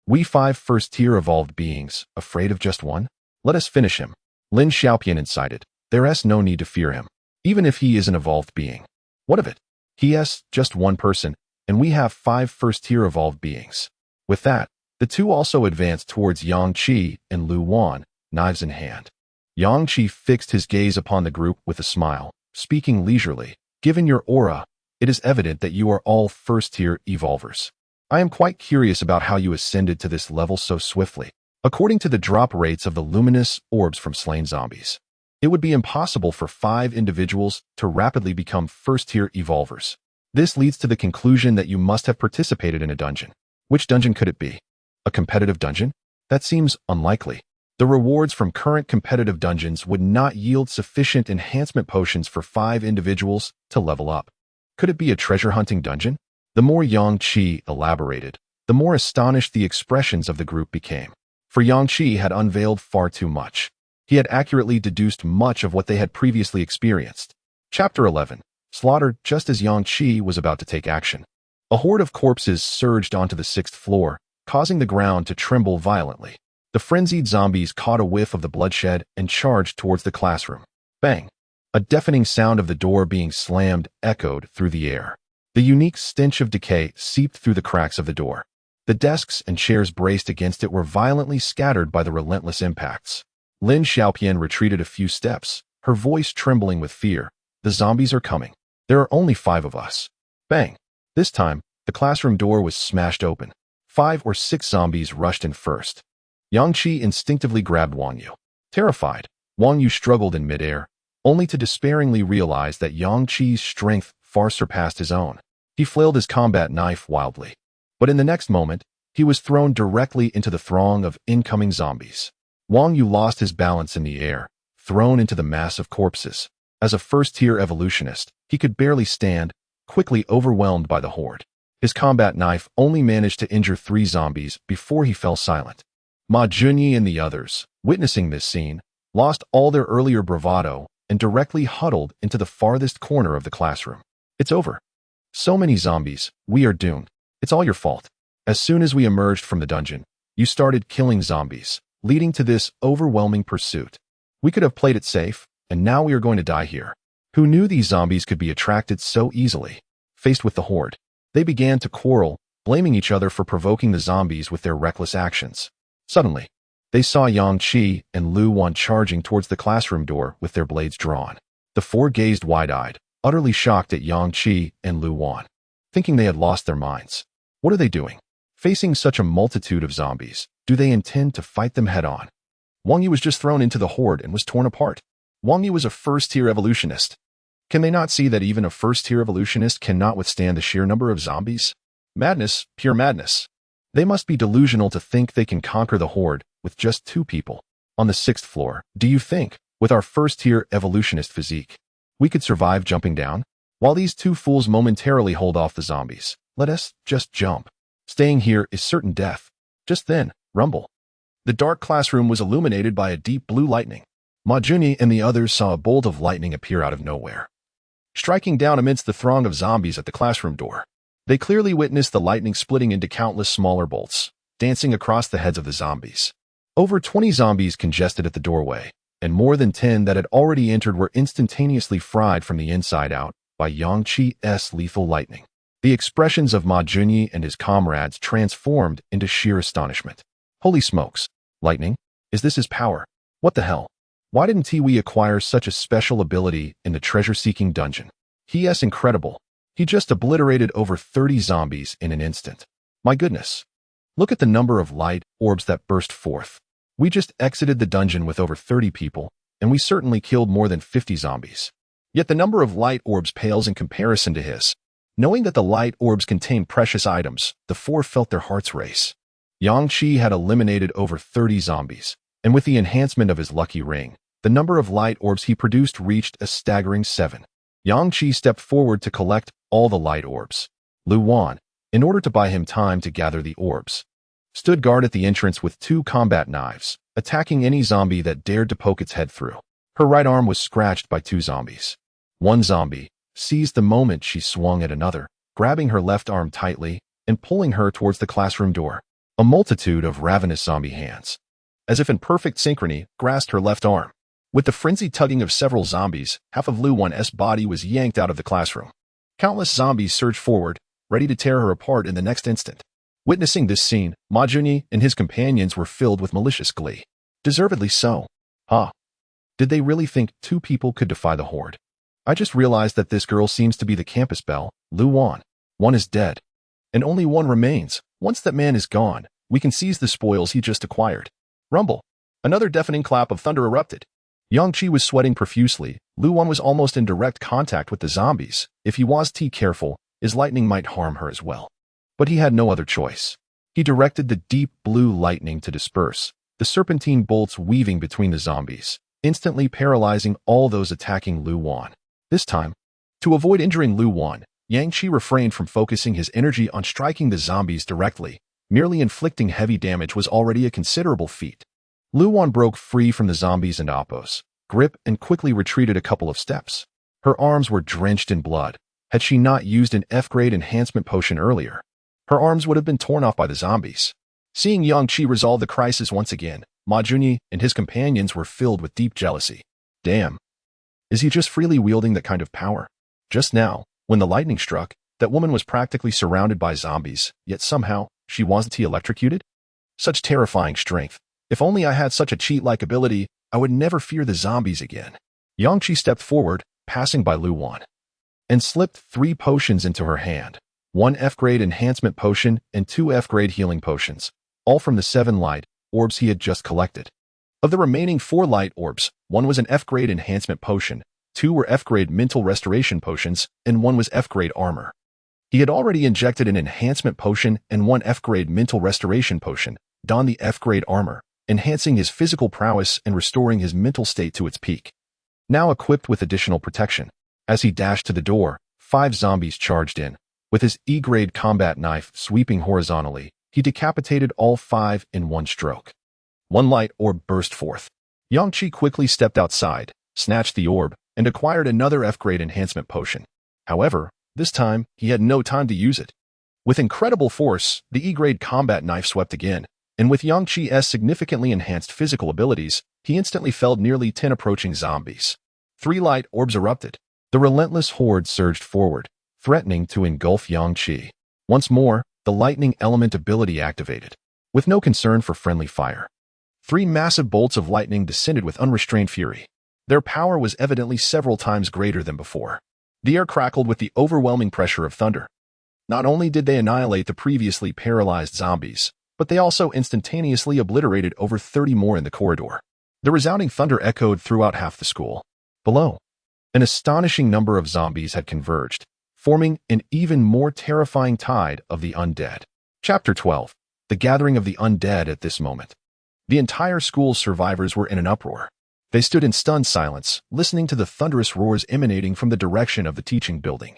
Speaker 1: We 5 first-tier evolved beings, afraid of just one? Let us finish him." Lin Xiaopian incited, "There is no need to fear him, even if he is an evolved being. What of it? He is just one person, and we have 5 first-tier evolved beings." With that, the 2 also advanced towards Yang Qi and Lu Wan, knives in hand. Yang Qi fixed his gaze upon the group with a smile, speaking leisurely. Given your aura, it is evident that you are all first-tier evolvers. I am quite curious about how you ascended to this level so swiftly. According to the drop rates of the luminous orbs from slain zombies, it would be impossible for 5 individuals to rapidly become first-tier evolvers. This leads to the conclusion that you must have participated in a dungeon. Which dungeon could it be? A competitive dungeon? That seems unlikely. The rewards from current competitive dungeons would not yield sufficient enhancement potions for 5 individuals to level up. Could it be a treasure-hunting dungeon? The more Yang Qi elaborated, the more astonished the expressions of the group became. For Yang Qi had unveiled far too much. He had accurately deduced much of what they had previously experienced. Chapter 11. Slaughter. Just as Yang Qi was about to take action, a horde of corpses surged onto the 6th floor, causing the ground to tremble violently. The frenzied zombies caught a whiff of the bloodshed and charged towards the classroom. Bang! A deafening sound of the door being slammed echoed through the air. The unique stench of decay seeped through the cracks of the door. The desks and chairs braced against it were violently scattered by the relentless impacts. Lin Xiaopian retreated a few steps, her voice trembling with fear. The zombies are coming. There are only 5 of us. Bang! This time, the classroom door was smashed open. 5 or 6 zombies rushed in first. Yang Qi instinctively grabbed Wang Yu. Terrified, Wang Yu struggled in midair, only to despairingly realize that Yang Qi's strength far surpassed his own. He flailed his combat knife wildly. But in the next moment, he was thrown directly into the throng of incoming zombies. Wang Yu lost his balance in the air, thrown into the mass of corpses. As a first-tier evolutionist, he could barely stand, quickly overwhelmed by the horde. His combat knife only managed to injure 3 zombies before he fell silent. Ma Junyi and the others, witnessing this scene, lost all their earlier bravado and directly huddled into the farthest corner of the classroom. It's over. So many zombies, we are doomed. It's all your fault. As soon as we emerged from the dungeon, you started killing zombies, leading to this overwhelming pursuit. We could have played it safe, and now we are going to die here. Who knew these zombies could be attracted so easily? Faced with the horde, they began to quarrel, blaming each other for provoking the zombies with their reckless actions. Suddenly, they saw Yang Qi and Lu Wan charging towards the classroom door with their blades drawn. The 4 gazed wide-eyed, utterly shocked at Yang Qi and Lu Wan, thinking they had lost their minds. What are they doing? Facing such a multitude of zombies, do they intend to fight them head-on? Wang Yu was just thrown into the horde and was torn apart. Wang Yu was a first-tier evolutionist. Can they not see that even a first-tier evolutionist cannot withstand the sheer number of zombies? Madness, pure madness. They must be delusional to think they can conquer the horde with just 2 people. On the 6th floor, do you think, with our first-tier evolutionist physique, we could survive jumping down? While these 2 fools momentarily hold off the zombies, let us just jump. Staying here is certain death. Just then, rumble. The dark classroom was illuminated by a deep blue lightning. Ma Junyi and the others saw a bolt of lightning appear out of nowhere, striking down amidst the throng of zombies at the classroom door. They clearly witnessed the lightning splitting into countless smaller bolts, dancing across the heads of the zombies. Over 20 zombies congested at the doorway, and more than 10 that had already entered were instantaneously fried from the inside out by Yang Qi's lethal lightning. The expressions of Ma Junyi and his comrades transformed into sheer astonishment. Holy smokes! Lightning? Is this his power? What the hell? Why didn't Tiwi acquire such a special ability in the treasure-seeking dungeon? He's incredible. He just obliterated over 30 zombies in an instant. My goodness. Look at the number of light orbs that burst forth. We just exited the dungeon with over 30 people, and we certainly killed more than 50 zombies. Yet the number of light orbs pales in comparison to his. Knowing that the light orbs contained precious items, the 4 felt their hearts race. Yang Qi had eliminated over 30 zombies, and with the enhancement of his lucky ring, the number of light orbs he produced reached a staggering 7. Yang Qi stepped forward to collect all the light orbs. Lu Wan, in order to buy him time to gather the orbs, stood guard at the entrance with 2 combat knives, attacking any zombie that dared to poke its head through. Her right arm was scratched by 2 zombies. One zombie seized the moment she swung at another, grabbing her left arm tightly and pulling her towards the classroom door. A multitude of ravenous zombie hands, as if in perfect synchrony, grasped her left arm. With the frenzied tugging of several zombies, half of Lu Wan's body was yanked out of the classroom. Countless zombies surged forward, ready to tear her apart in the next instant. Witnessing this scene, Ma Junyi and his companions were filled with malicious glee. Deservedly so. Ha! Did they really think two people could defy the horde? I just realized that this girl seems to be the campus belle, Lu Wan. One is dead, and only one remains. Once that man is gone, we can seize the spoils he just acquired. Rumble. Another deafening clap of thunder erupted. Yang Qi was sweating profusely. Lu Wan was almost in direct contact with the zombies. If he was too careful, his lightning might harm her as well. But he had no other choice. He directed the deep blue lightning to disperse, the serpentine bolts weaving between the zombies, instantly paralyzing all those attacking Lu Wan. This time, to avoid injuring Lu Wan, Yang Qi refrained from focusing his energy on striking the zombies directly. Merely inflicting heavy damage was already a considerable feat. Lu Wan broke free from the zombies and Appo's grip and quickly retreated a couple of steps. Her arms were drenched in blood. Had she not used an F-grade enhancement potion earlier, her arms would have been torn off by the zombies. Seeing Yang Qi resolve the crisis once again, Ma Junyi and his companions were filled with deep jealousy. Damn. Is he just freely wielding that kind of power? Just now, when the lightning struck, that woman was practically surrounded by zombies, yet somehow, she wasn't electrocuted? Such terrifying strength. If only I had such a cheat-like ability, I would never fear the zombies again. Yang Qi stepped forward, passing by Lu Wan, and slipped 3 potions into her hand. 1 F-grade enhancement potion and 2 F-grade healing potions, all from the 7 light orbs he had just collected. Of the remaining 4 light orbs, 1 was an F-grade enhancement potion, 2 were F-grade mental restoration potions, and 1 was F-grade armor. He had already injected an enhancement potion and 1 F-grade mental restoration potion, donned the F-grade armor, enhancing his physical prowess and restoring his mental state to its peak. Now equipped with additional protection, as he dashed to the door, 5 zombies charged in. With his E-grade combat knife sweeping horizontally, he decapitated all 5 in one stroke. 1 light orb burst forth. Yang Qi quickly stepped outside, snatched the orb, and acquired another F-grade enhancement potion. However, this time, he had no time to use it. With incredible force, the E-grade combat knife swept again, and with Yang Qi's significantly enhanced physical abilities, he instantly felled nearly 10 approaching zombies. 3 light orbs erupted. The relentless horde surged forward, threatening to engulf Yang Qi. Once more, the lightning element ability activated. With no concern for friendly fire, 3 massive bolts of lightning descended with unrestrained fury. Their power was evidently several times greater than before. The air crackled with the overwhelming pressure of thunder. Not only did they annihilate the previously paralyzed zombies, but they also instantaneously obliterated over 30 more in the corridor. The resounding thunder echoed throughout half the school. Below, an astonishing number of zombies had converged, forming an even more terrifying tide of the undead. Chapter 12. The Gathering of the Undead. At this moment, the entire school's survivors were in an uproar. They stood in stunned silence, listening to the thunderous roars emanating from the direction of the teaching building.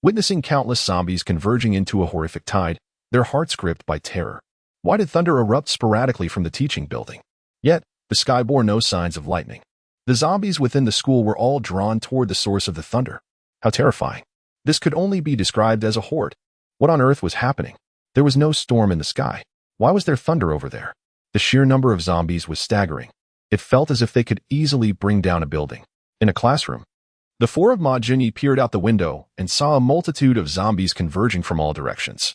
Speaker 1: Witnessing countless zombies converging into a horrific tide, their hearts gripped by terror. Why did thunder erupt sporadically from the teaching building? Yet, the sky bore no signs of lightning. The zombies within the school were all drawn toward the source of the thunder. How terrifying. This could only be described as a horde. What on earth was happening? There was no storm in the sky. Why was there thunder over there? The sheer number of zombies was staggering. It felt as if they could easily bring down a building. In a classroom, the 4 of Ma Junyi peered out the window and saw a multitude of zombies converging from all directions.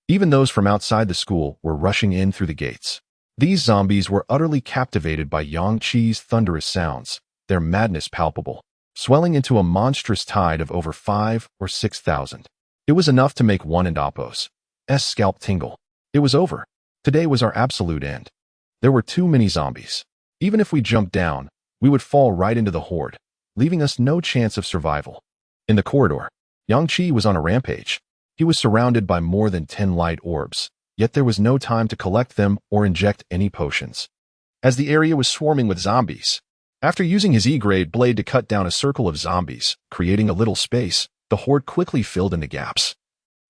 Speaker 1: Even those from outside the school were rushing in through the gates. These zombies were utterly captivated by Yang Qi's thunderous sounds, their madness palpable, swelling into a monstrous tide of over 5,000 or 6,000. It was enough to make one and Appo's scalp tingle. It was over. Today was our absolute end. There were too many zombies. Even if we jumped down, we would fall right into the horde, leaving us no chance of survival. In the corridor, Yang Qi was on a rampage. He was surrounded by more than 10 light orbs, yet there was no time to collect them or inject any potions, as the area was swarming with zombies. After using his E-grade blade to cut down a circle of zombies, creating a little space, the horde quickly filled in the gaps,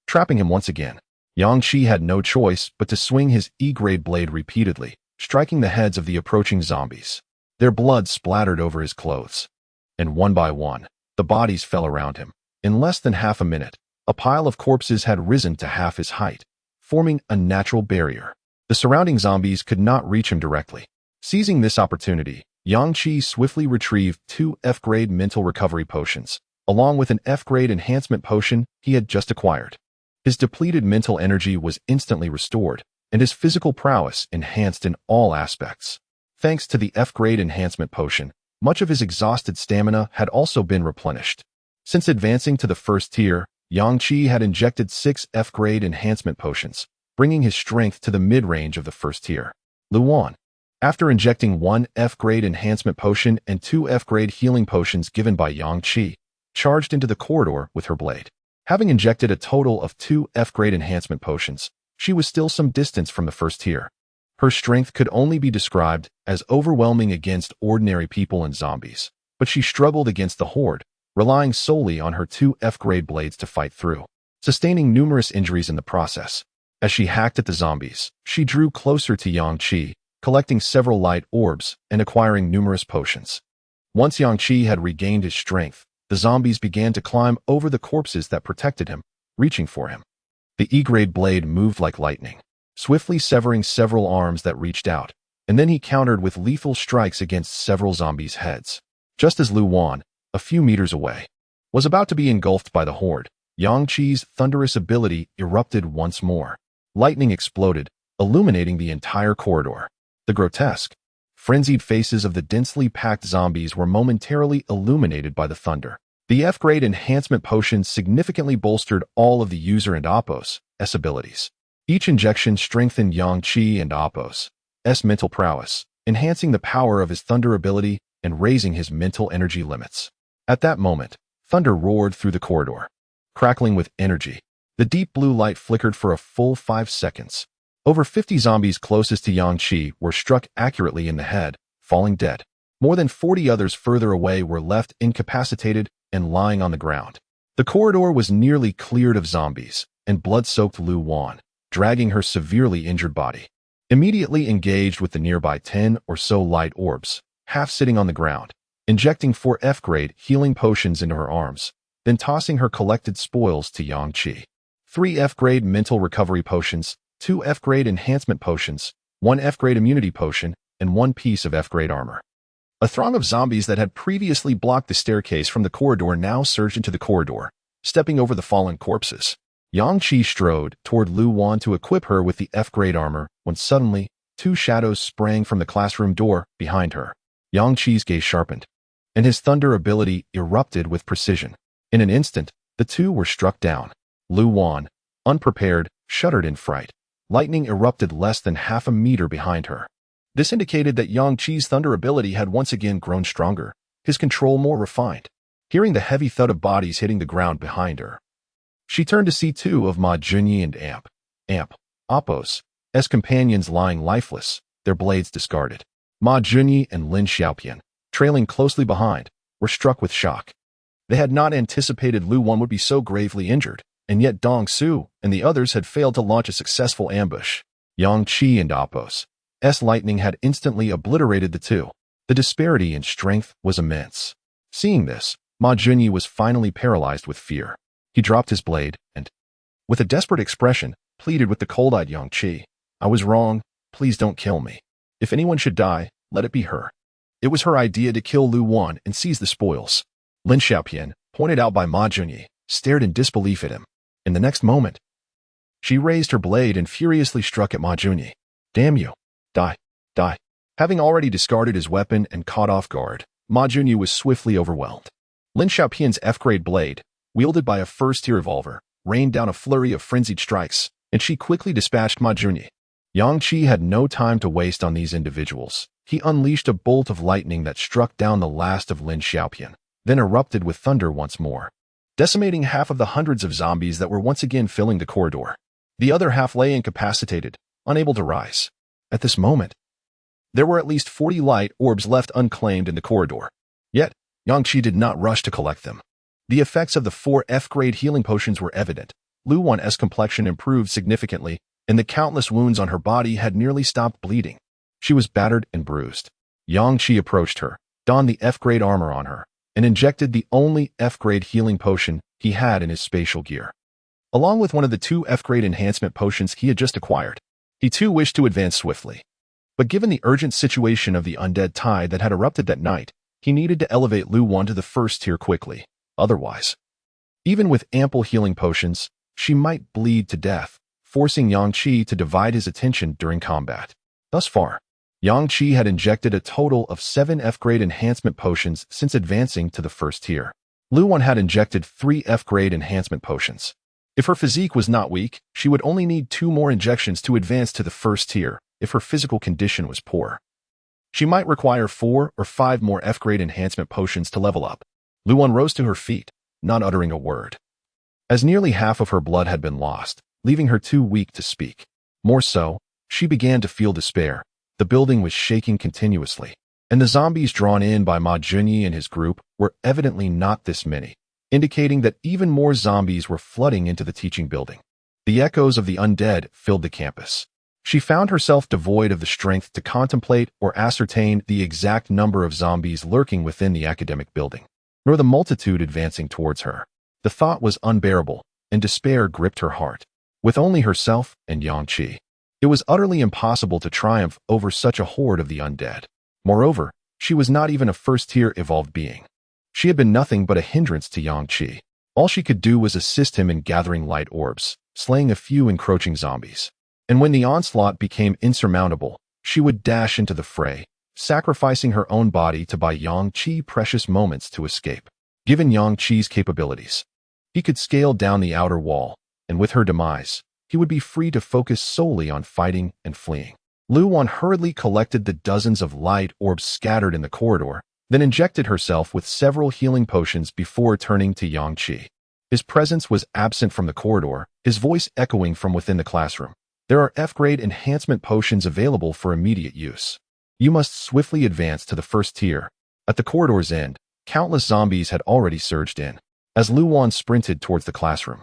Speaker 1: trapping him once again. Yang Qi had no choice but to swing his E-grade blade repeatedly, striking the heads of the approaching zombies. Their blood splattered over his clothes, and one by one, the bodies fell around him. In less than half a minute, a pile of corpses had risen to half his height, forming a natural barrier. The surrounding zombies could not reach him directly. Seizing this opportunity, Yang Qi swiftly retrieved 2 F-grade mental recovery potions, along with an F-grade enhancement potion he had just acquired. His depleted mental energy was instantly restored, and his physical prowess enhanced in all aspects. Thanks to the F-grade enhancement potion, Much of his exhausted stamina had also been replenished. Since advancing to the first tier, Yang Qi had injected 6 F-grade enhancement potions, bringing his strength to the mid-range of the first tier. Luwan, after injecting 1 F-grade enhancement potion and 2 F-grade healing potions given by Yang Qi, charged into the corridor with her blade. Having injected a total of 2 F-grade enhancement potions, she was still some distance from the first tier. Her strength could only be described as overwhelming against ordinary people and zombies, but she struggled against the horde, relying solely on her 2 F-grade blades to fight through, sustaining numerous injuries in the process. As she hacked at the zombies, she drew closer to Yang Qi, collecting several light orbs and acquiring numerous potions. Once Yang Qi had regained his strength, the zombies began to climb over the corpses that protected him, reaching for him. The E-grade blade moved like lightning, swiftly severing several arms that reached out, and then he countered with lethal strikes against several zombies' heads. Just as Lu Wan, a few meters away, was about to be engulfed by the horde, Yang Qi's thunderous ability erupted once more. Lightning exploded, illuminating the entire corridor. The grotesque, frenzied faces of the densely packed zombies were momentarily illuminated by the thunder. The F-grade enhancement potions significantly bolstered all of the user and Appo's abilities. Each injection strengthened Yang Qi and Appo's mental prowess, enhancing the power of his thunder ability and raising his mental energy limits. At that moment, thunder roared through the corridor. Crackling with energy, the deep blue light flickered for a full 5 seconds. Over 50 zombies closest to Yang Qi were struck accurately in the head, falling dead. More than 40 others further away were left incapacitated and lying on the ground. The corridor was nearly cleared of zombies, and blood-soaked Lu Wan, dragging her severely injured body, immediately engaged with the nearby 10 or so light orbs, half sitting on the ground, injecting 4 F-grade healing potions into her arms, then tossing her collected spoils to Yang Qi. 3 F-grade mental recovery potions, 2 F-grade enhancement potions, 1 F-grade immunity potion, and 1 piece of F-grade armor. A throng of zombies that had previously blocked the staircase from the corridor now surged into the corridor, stepping over the fallen corpses. Yang Qi strode toward Lu Wan to equip her with the F-grade armor when suddenly, 2 shadows sprang from the classroom door behind her. Yang Qi's gaze sharpened, and his thunder ability erupted with precision. In an instant, the 2 were struck down. Lu Wan, unprepared, shuddered in fright. Lightning erupted less than half a meter behind her. This indicated that Yang Qi's thunder ability had once again grown stronger, his control more refined. Hearing the heavy thud of bodies hitting the ground behind her, she turned to see 2 of Ma Junyi and Appo's companions lying lifeless, their blades discarded. Ma Junyi and Lin Xiaopian, trailing closely behind, were struck with shock. They had not anticipated Lu Wan would be so gravely injured, and yet Dong Su and the others had failed to launch a successful ambush. Yang Qi and Appo's lightning had instantly obliterated the 2. The disparity in strength was immense. Seeing this, Ma Junyi was finally paralyzed with fear. He dropped his blade and, with a desperate expression, pleaded with the cold-eyed Yang Qi. "I was wrong. Please don't kill me. If anyone should die, let it be her. It was her idea to kill Lu Wan and seize the spoils." Lin Xiaopian, pointed out by Ma Junyi, stared in disbelief at him. In the next moment, she raised her blade and furiously struck at Ma Junyi. "Damn you. Die. Die." Having already discarded his weapon and caught off guard, Ma Junyi was swiftly overwhelmed. Lin Xiaopian's F-grade blade, wielded by a first-tier revolver, rained down a flurry of frenzied strikes, and she quickly dispatched Ma Junyi. Yang Qi had no time to waste on these individuals. He unleashed a bolt of lightning that struck down the last of Lin Xiaopian, then erupted with thunder once more, decimating half of the hundreds of zombies that were once again filling the corridor. The other half lay incapacitated, unable to rise. At this moment, there were at least 40 light orbs left unclaimed in the corridor. Yet, Yang Qi did not rush to collect them. The effects of the 4 F-grade healing potions were evident. Lu Wan's complexion improved significantly, and the countless wounds on her body had nearly stopped bleeding. She was battered and bruised. Yang Qi approached her, donned the F-grade armor on her, and injected the only F-grade healing potion he had in his spatial gear, along with one of the 2 F-grade enhancement potions he had just acquired. He too wished to advance swiftly. But given the urgent situation of the undead tide that had erupted that night, he needed to elevate Lu Wan to the first tier quickly. Otherwise, even with ample healing potions, she might bleed to death, forcing Yang Qi to divide his attention during combat. Thus far, Yang Qi had injected a total of 7 F-grade enhancement potions since advancing to the first tier. Lu Wan had injected 3 F-grade enhancement potions. If her physique was not weak, she would only need 2 more injections to advance to the first tier if her physical condition was poor. She might require 4 or 5 more F-grade enhancement potions to level up. Lu Wan rose to her feet, not uttering a word. As nearly half of her blood had been lost, leaving her too weak to speak. More so, she began to feel despair. The building was shaking continuously, and the zombies drawn in by Ma Junyi and his group were evidently not this many, indicating that even more zombies were flooding into the teaching building. The echoes of the undead filled the campus. She found herself devoid of the strength to contemplate or ascertain the exact number of zombies lurking within the academic building, nor the multitude advancing towards her. The thought was unbearable, and despair gripped her heart. With only herself and Yang Qi, it was utterly impossible to triumph over such a horde of the undead. Moreover, she was not even a first-tier evolved being. She had been nothing but a hindrance to Yang Qi. All she could do was assist him in gathering light orbs, slaying a few encroaching zombies. And when the onslaught became insurmountable, she would dash into the fray, sacrificing her own body to buy Yang Qi precious moments to escape. Given Yang Qi's capabilities, he could scale down the outer wall, and with her demise, he would be free to focus solely on fighting and fleeing. Lu Wan hurriedly collected the dozens of light orbs scattered in the corridor, then injected herself with several healing potions before turning to Yang Qi. His presence was absent from the corridor, his voice echoing from within the classroom. There are F-grade enhancement potions available for immediate use. You must swiftly advance to the first tier. At the corridor's end, countless zombies had already surged in. As Lu Wan sprinted towards the classroom,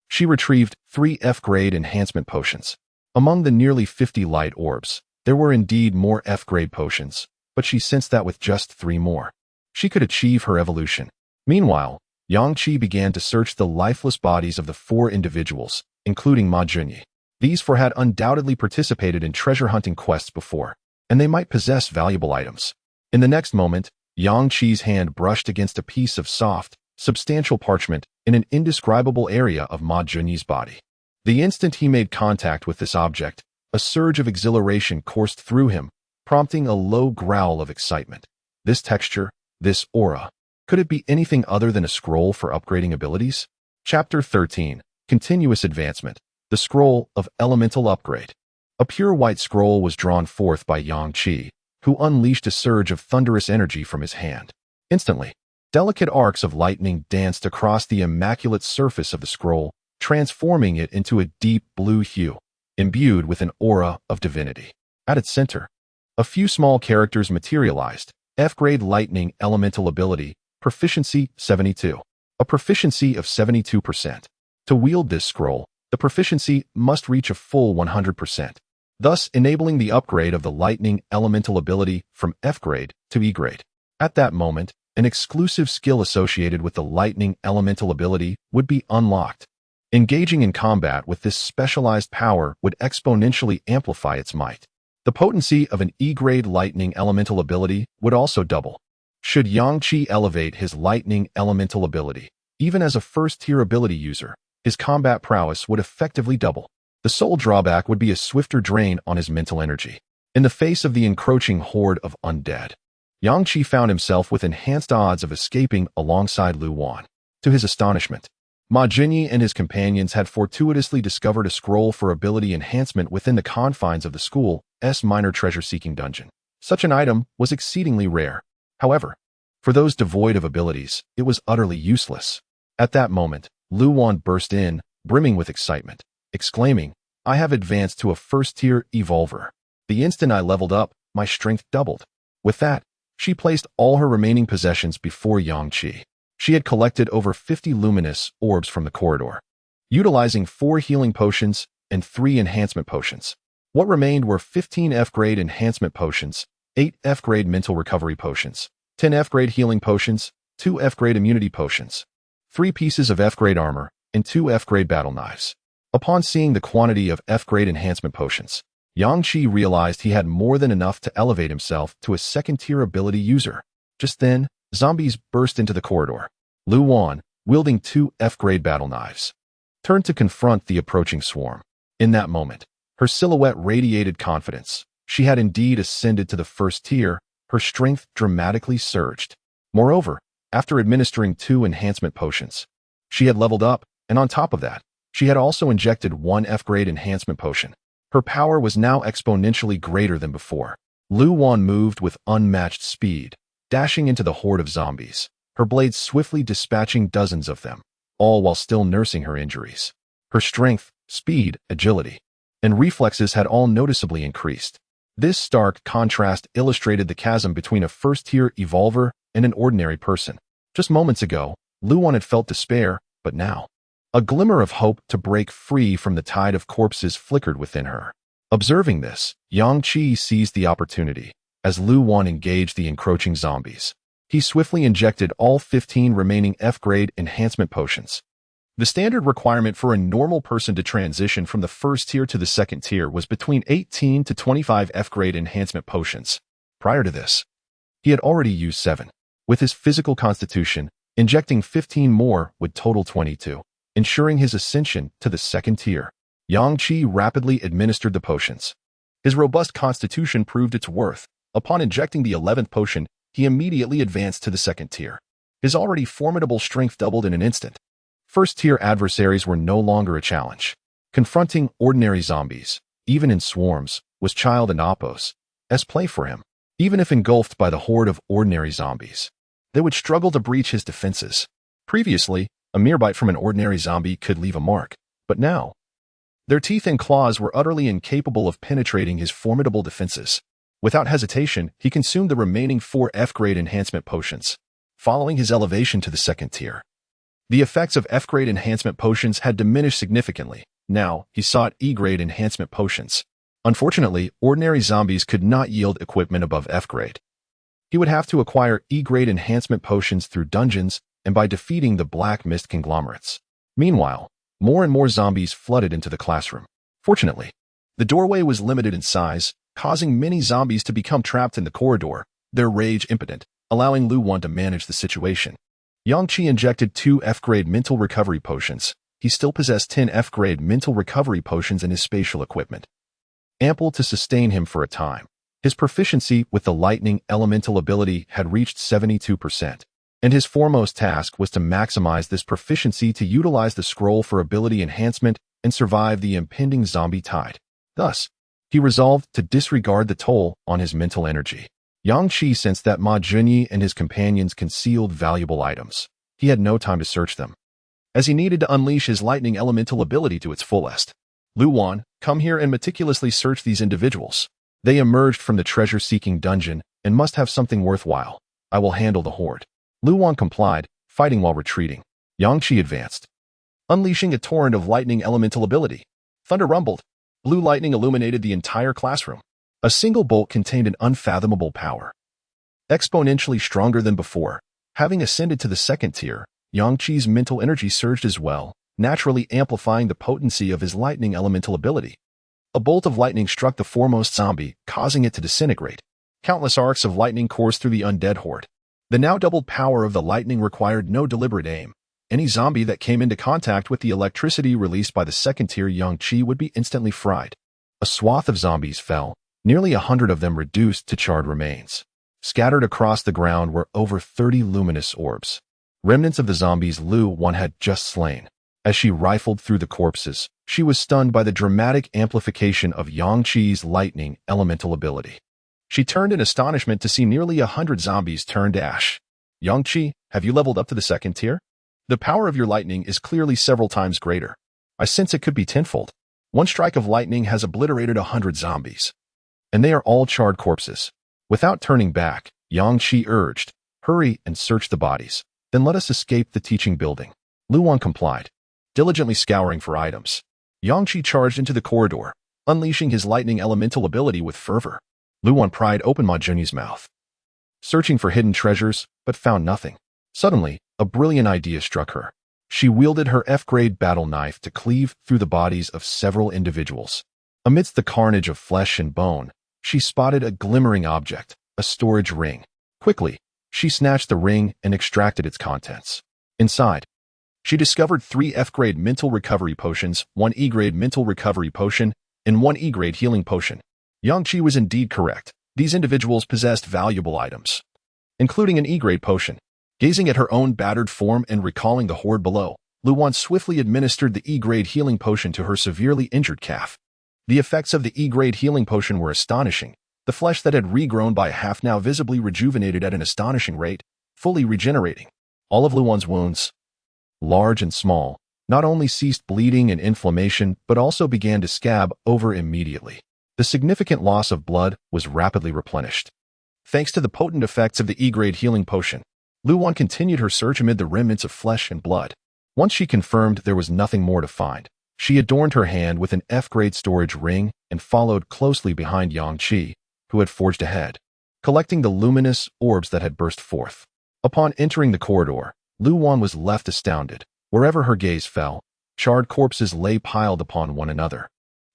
Speaker 1: she retrieved 3 F-grade enhancement potions. Among the nearly 50 light orbs, there were indeed more F-grade potions, but she sensed that with just 3 more, she could achieve her evolution. Meanwhile, Yang Qi began to search the lifeless bodies of the 4 individuals, including Ma Junyi. These 4 had undoubtedly participated in treasure hunting quests before, and they might possess valuable items. In the next moment, Yang Qi's hand brushed against a piece of soft, substantial parchment in an indescribable area of Ma Junyi's body. The instant he made contact with this object, a surge of exhilaration coursed through him, prompting a low growl of excitement. This texture, this aura, could it be anything other than a scroll for upgrading abilities? Chapter 13, Continuous Advancement, the Scroll of Elemental Upgrade. A pure white scroll was drawn forth by Yang Qi, who unleashed a surge of thunderous energy from his hand. Instantly, delicate arcs of lightning danced across the immaculate surface of the scroll, transforming it into a deep blue hue, imbued with an aura of divinity. At its center, a few small characters materialized. F-grade lightning elemental ability, proficiency 72. A proficiency of 72%. To wield this scroll, the proficiency must reach a full 100%, thus enabling the upgrade of the lightning elemental ability from F-grade to E-grade. At that moment, an exclusive skill associated with the lightning elemental ability would be unlocked. Engaging in combat with this specialized power would exponentially amplify its might. The potency of an E-grade lightning elemental ability would also double. Should Yang Qi elevate his lightning elemental ability, even as a first-tier ability user, his combat prowess would effectively double. The sole drawback would be a swifter drain on his mental energy. In the face of the encroaching horde of undead, Yang Qi found himself with enhanced odds of escaping alongside Lu Wan. To his astonishment, Ma Junyi and his companions had fortuitously discovered a scroll for ability enhancement within the confines of the school's minor treasure-seeking dungeon. Such an item was exceedingly rare. However, for those devoid of abilities, it was utterly useless. At that moment, Lu Wan burst in, brimming with excitement, exclaiming, "I have advanced to a first-tier evolver. The instant I leveled up, my strength doubled." With that, she placed all her remaining possessions before Yang Qi. She had collected over 50 luminous orbs from the corridor, utilizing 4 healing potions and 3 enhancement potions. What remained were 15 F-grade enhancement potions, 8 F-grade mental recovery potions, 10 F-grade healing potions, 2 F-grade immunity potions, 3 pieces of F-grade armor, and 2 F-grade battle knives. Upon seeing the quantity of F-grade enhancement potions, Yang Qi realized he had more than enough to elevate himself to a second-tier ability user. Just then, zombies burst into the corridor. Lu Wan, wielding 2 F-grade battle knives, turned to confront the approaching swarm. In that moment, her silhouette radiated confidence. She had indeed ascended to the first tier. Her strength dramatically surged. Moreover, after administering 2 enhancement potions, she had leveled up, and on top of that, she had also injected 1 F-grade enhancement potion. Her power was now exponentially greater than before. Lu Wan moved with unmatched speed, dashing into the horde of zombies, her blades swiftly dispatching dozens of them, all while still nursing her injuries. Her strength, speed, agility, and reflexes had all noticeably increased. This stark contrast illustrated the chasm between a first-tier evolver and an ordinary person. Just moments ago, Lu Wan had felt despair, but now, a glimmer of hope to break free from the tide of corpses flickered within her. Observing this, Yang Qi seized the opportunity. As Lu Wan engaged the encroaching zombies, he swiftly injected all 15 remaining F-grade enhancement potions. The standard requirement for a normal person to transition from the first tier to the second tier was between 18 to 25 F-grade enhancement potions. Prior to this, he had already used 7. With his physical constitution, injecting 15 more would total 22, ensuring his ascension to the second tier. Yang Qi rapidly administered the potions. His robust constitution proved its worth. Upon injecting the 11th potion, he immediately advanced to the second tier. His already formidable strength doubled in an instant. First-tier adversaries were no longer a challenge. Confronting ordinary zombies, even in swarms, was child and Appos as play for him. Even if engulfed by the horde of ordinary zombies, they would struggle to breach his defenses. Previously, a mere bite from an ordinary zombie could leave a mark, but now, their teeth and claws were utterly incapable of penetrating his formidable defenses. Without hesitation, he consumed the remaining 4 F-grade enhancement potions. Following his elevation to the second tier, the effects of F-grade enhancement potions had diminished significantly. Now, he sought E-grade enhancement potions. Unfortunately, ordinary zombies could not yield equipment above F-grade. He would have to acquire E-grade enhancement potions through dungeons and by defeating the Black Mist conglomerates. Meanwhile, more and more zombies flooded into the classroom. Fortunately, the doorway was limited in size, causing many zombies to become trapped in the corridor, their rage impotent, allowing Lu Wan to manage the situation. Yang Qi injected 2 F-grade mental recovery potions. He still possessed 10 F-grade mental recovery potions in his spatial equipment, ample to sustain him for a time. His proficiency with the lightning elemental ability had reached 72%, and his foremost task was to maximize this proficiency to utilize the scroll for ability enhancement and survive the impending zombie tide. Thus, he resolved to disregard the toll on his mental energy. Yang Qi sensed that Ma Junyi and his companions concealed valuable items. He had no time to search them, as he needed to unleash his lightning elemental ability to its fullest. Lu Wan, come here and meticulously search these individuals. They emerged from the treasure-seeking dungeon and must have something worthwhile. I will handle the horde. Lu Wan complied, fighting while retreating. Yang Qi advanced, unleashing a torrent of lightning elemental ability. Thunder rumbled. Blue lightning illuminated the entire classroom. A single bolt contained an unfathomable power, exponentially stronger than before. Having ascended to the second tier, Yang Qi's mental energy surged as well, naturally amplifying the potency of his lightning elemental ability. A bolt of lightning struck the foremost zombie, causing it to disintegrate. Countless arcs of lightning coursed through the undead horde. The now doubled power of the lightning required no deliberate aim. Any zombie that came into contact with the electricity released by the second tier Yang Qi would be instantly fried. A swath of zombies fell, nearly 100 of them reduced to charred remains. Scattered across the ground were over 30 luminous orbs, remnants of the zombies Lu Wan had just slain. As she rifled through the corpses, she was stunned by the dramatic amplification of Yang Qi's lightning elemental ability. She turned in astonishment to see nearly 100 zombies turn to ash. Yang Qi, have you leveled up to the second tier? The power of your lightning is clearly several times greater. I sense it could be tenfold. One strike of lightning has obliterated 100 zombies, and they are all charred corpses. Without turning back, Yang Qi urged, hurry and search the bodies. Then let us escape the teaching building. Lu Wan complied, diligently scouring for items. Yang Qi charged into the corridor, unleashing his lightning elemental ability with fervor. Lu Wan pried open Ma Junyi's mouth, searching for hidden treasures, but found nothing. Suddenly, a brilliant idea struck her. She wielded her F-grade battle knife to cleave through the bodies of several individuals. Amidst the carnage of flesh and bone, she spotted a glimmering object, a storage ring. Quickly, she snatched the ring and extracted its contents. Inside, she discovered 3 F-grade mental recovery potions, 1 E-grade mental recovery potion, and 1 E-grade healing potion. Yang Qi was indeed correct. These individuals possessed valuable items, including an E-grade potion. Gazing at her own battered form and recalling the horde below, Luwan swiftly administered the E-grade healing potion to her severely injured calf. The effects of the E-grade healing potion were astonishing. The flesh that had regrown by a half now visibly rejuvenated at an astonishing rate, fully regenerating. All of Luwan's wounds, large and small, not only ceased bleeding and inflammation but also began to scab over immediately. The significant loss of blood was rapidly replenished. Thanks to the potent effects of the E-grade healing potion, Luwan continued her search amid the remnants of flesh and blood. Once she confirmed there was nothing more to find, she adorned her hand with an F-grade storage ring and followed closely behind Yang Qi, who had forged ahead, collecting the luminous orbs that had burst forth. Upon entering the corridor, Luwan was left astounded. Wherever her gaze fell, charred corpses lay piled upon one another,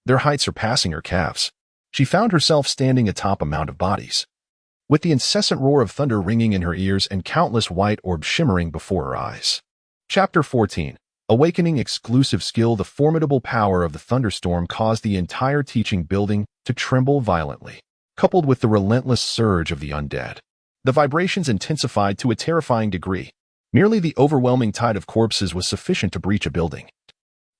Speaker 1: their height surpassing her calves. She found herself standing atop a mound of bodies, with the incessant roar of thunder ringing in her ears and countless white orbs shimmering before her eyes. Chapter 14. Awakening exclusive skill. The formidable power of the thunderstorm caused the entire teaching building to tremble violently, coupled with the relentless surge of the undead. The vibrations intensified to a terrifying degree. Merely the overwhelming tide of corpses was sufficient to breach a building,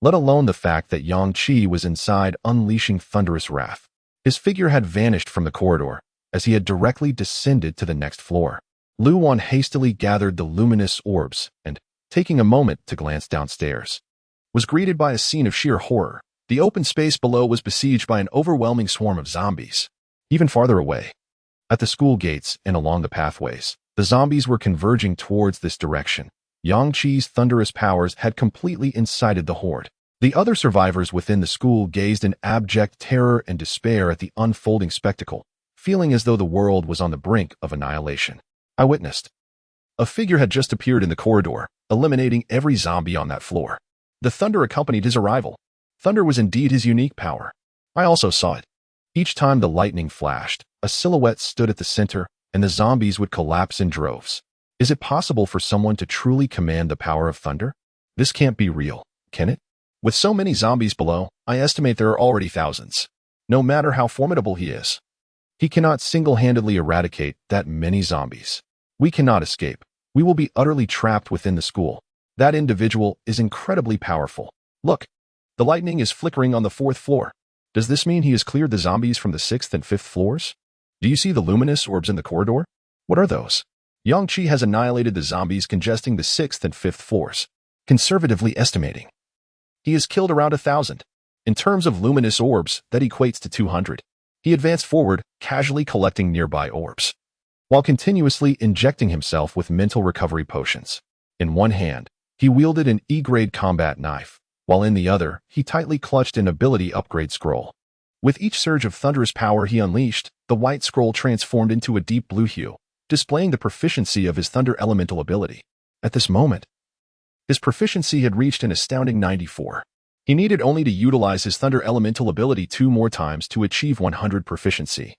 Speaker 1: let alone the fact that Yang Qi was inside, unleashing thunderous wrath. His figure had vanished from the corridor, as he had directly descended to the next floor. Luwan hastily gathered the luminous orbs and, taking a moment to glance downstairs, was greeted by a scene of sheer horror. The open space below was besieged by an overwhelming swarm of zombies. Even farther away, at the school gates and along the pathways, the zombies were converging towards this direction. Yang Qi's thunderous powers had completely incited the horde. The other survivors within the school gazed in abject terror and despair at the unfolding spectacle, feeling as though the world was on the brink of annihilation. I witnessed. A figure had just appeared in the corridor, eliminating every zombie on that floor. The thunder accompanied his arrival. Thunder was indeed his unique power. I also saw it. Each time the lightning flashed, a silhouette stood at the center, and the zombies would collapse in droves. Is it possible for someone to truly command the power of thunder? This can't be real, can it? With so many zombies below, I estimate there are already thousands. No matter how formidable he is, he cannot single-handedly eradicate that many zombies. We cannot escape. We will be utterly trapped within the school. That individual is incredibly powerful. Look, the lightning is flickering on the 4th floor. Does this mean he has cleared the zombies from the 6th and 5th floors? Do you see the luminous orbs in the corridor? What are those? Yang Qi has annihilated the zombies congesting the 6th and 5th floors, conservatively estimating. He has killed around 1,000. In terms of luminous orbs, that equates to 200. He advanced forward, casually collecting nearby orbs, while continuously injecting himself with mental recovery potions. In one hand, he wielded an E-grade combat knife, while in the other, he tightly clutched an ability upgrade scroll. With each surge of thunderous power he unleashed, the white scroll transformed into a deep blue hue, displaying the proficiency of his thunder elemental ability. At this moment, his proficiency had reached an astounding 94. He needed only to utilize his thunder elemental ability 2 more times to achieve 100 proficiency,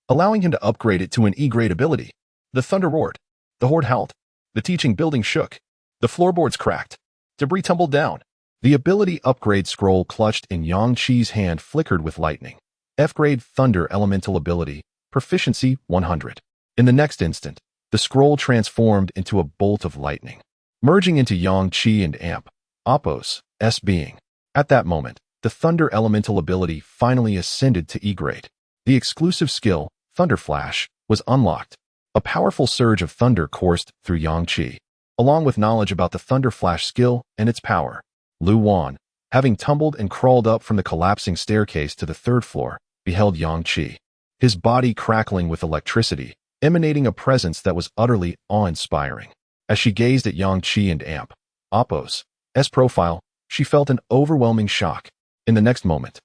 Speaker 1: allowing him to upgrade it to an E-grade ability. The thunder roared. The horde howled. The teaching building shook. The floorboards cracked. Debris tumbled down. The ability upgrade scroll clutched in Yang Qi's hand flickered with lightning. F-grade thunder elemental ability, proficiency 100. In the next instant, the scroll transformed into a bolt of lightning, merging into Yang Qi and Amp, Oppo's, S being. At that moment, the thunder elemental ability finally ascended to E-grade. The exclusive skill, Thunder Flash, was unlocked. A powerful surge of thunder coursed through Yang Qi. Along with knowledge about the Thunder Flash skill and its power, Luwan, having tumbled and crawled up from the collapsing staircase to the 3rd floor, beheld Yang Qi, his body crackling with electricity, emanating a presence that was utterly awe-inspiring. As she gazed at Yang Qi and Amp, Oppo's, S profile, she felt an overwhelming shock. In the next moment,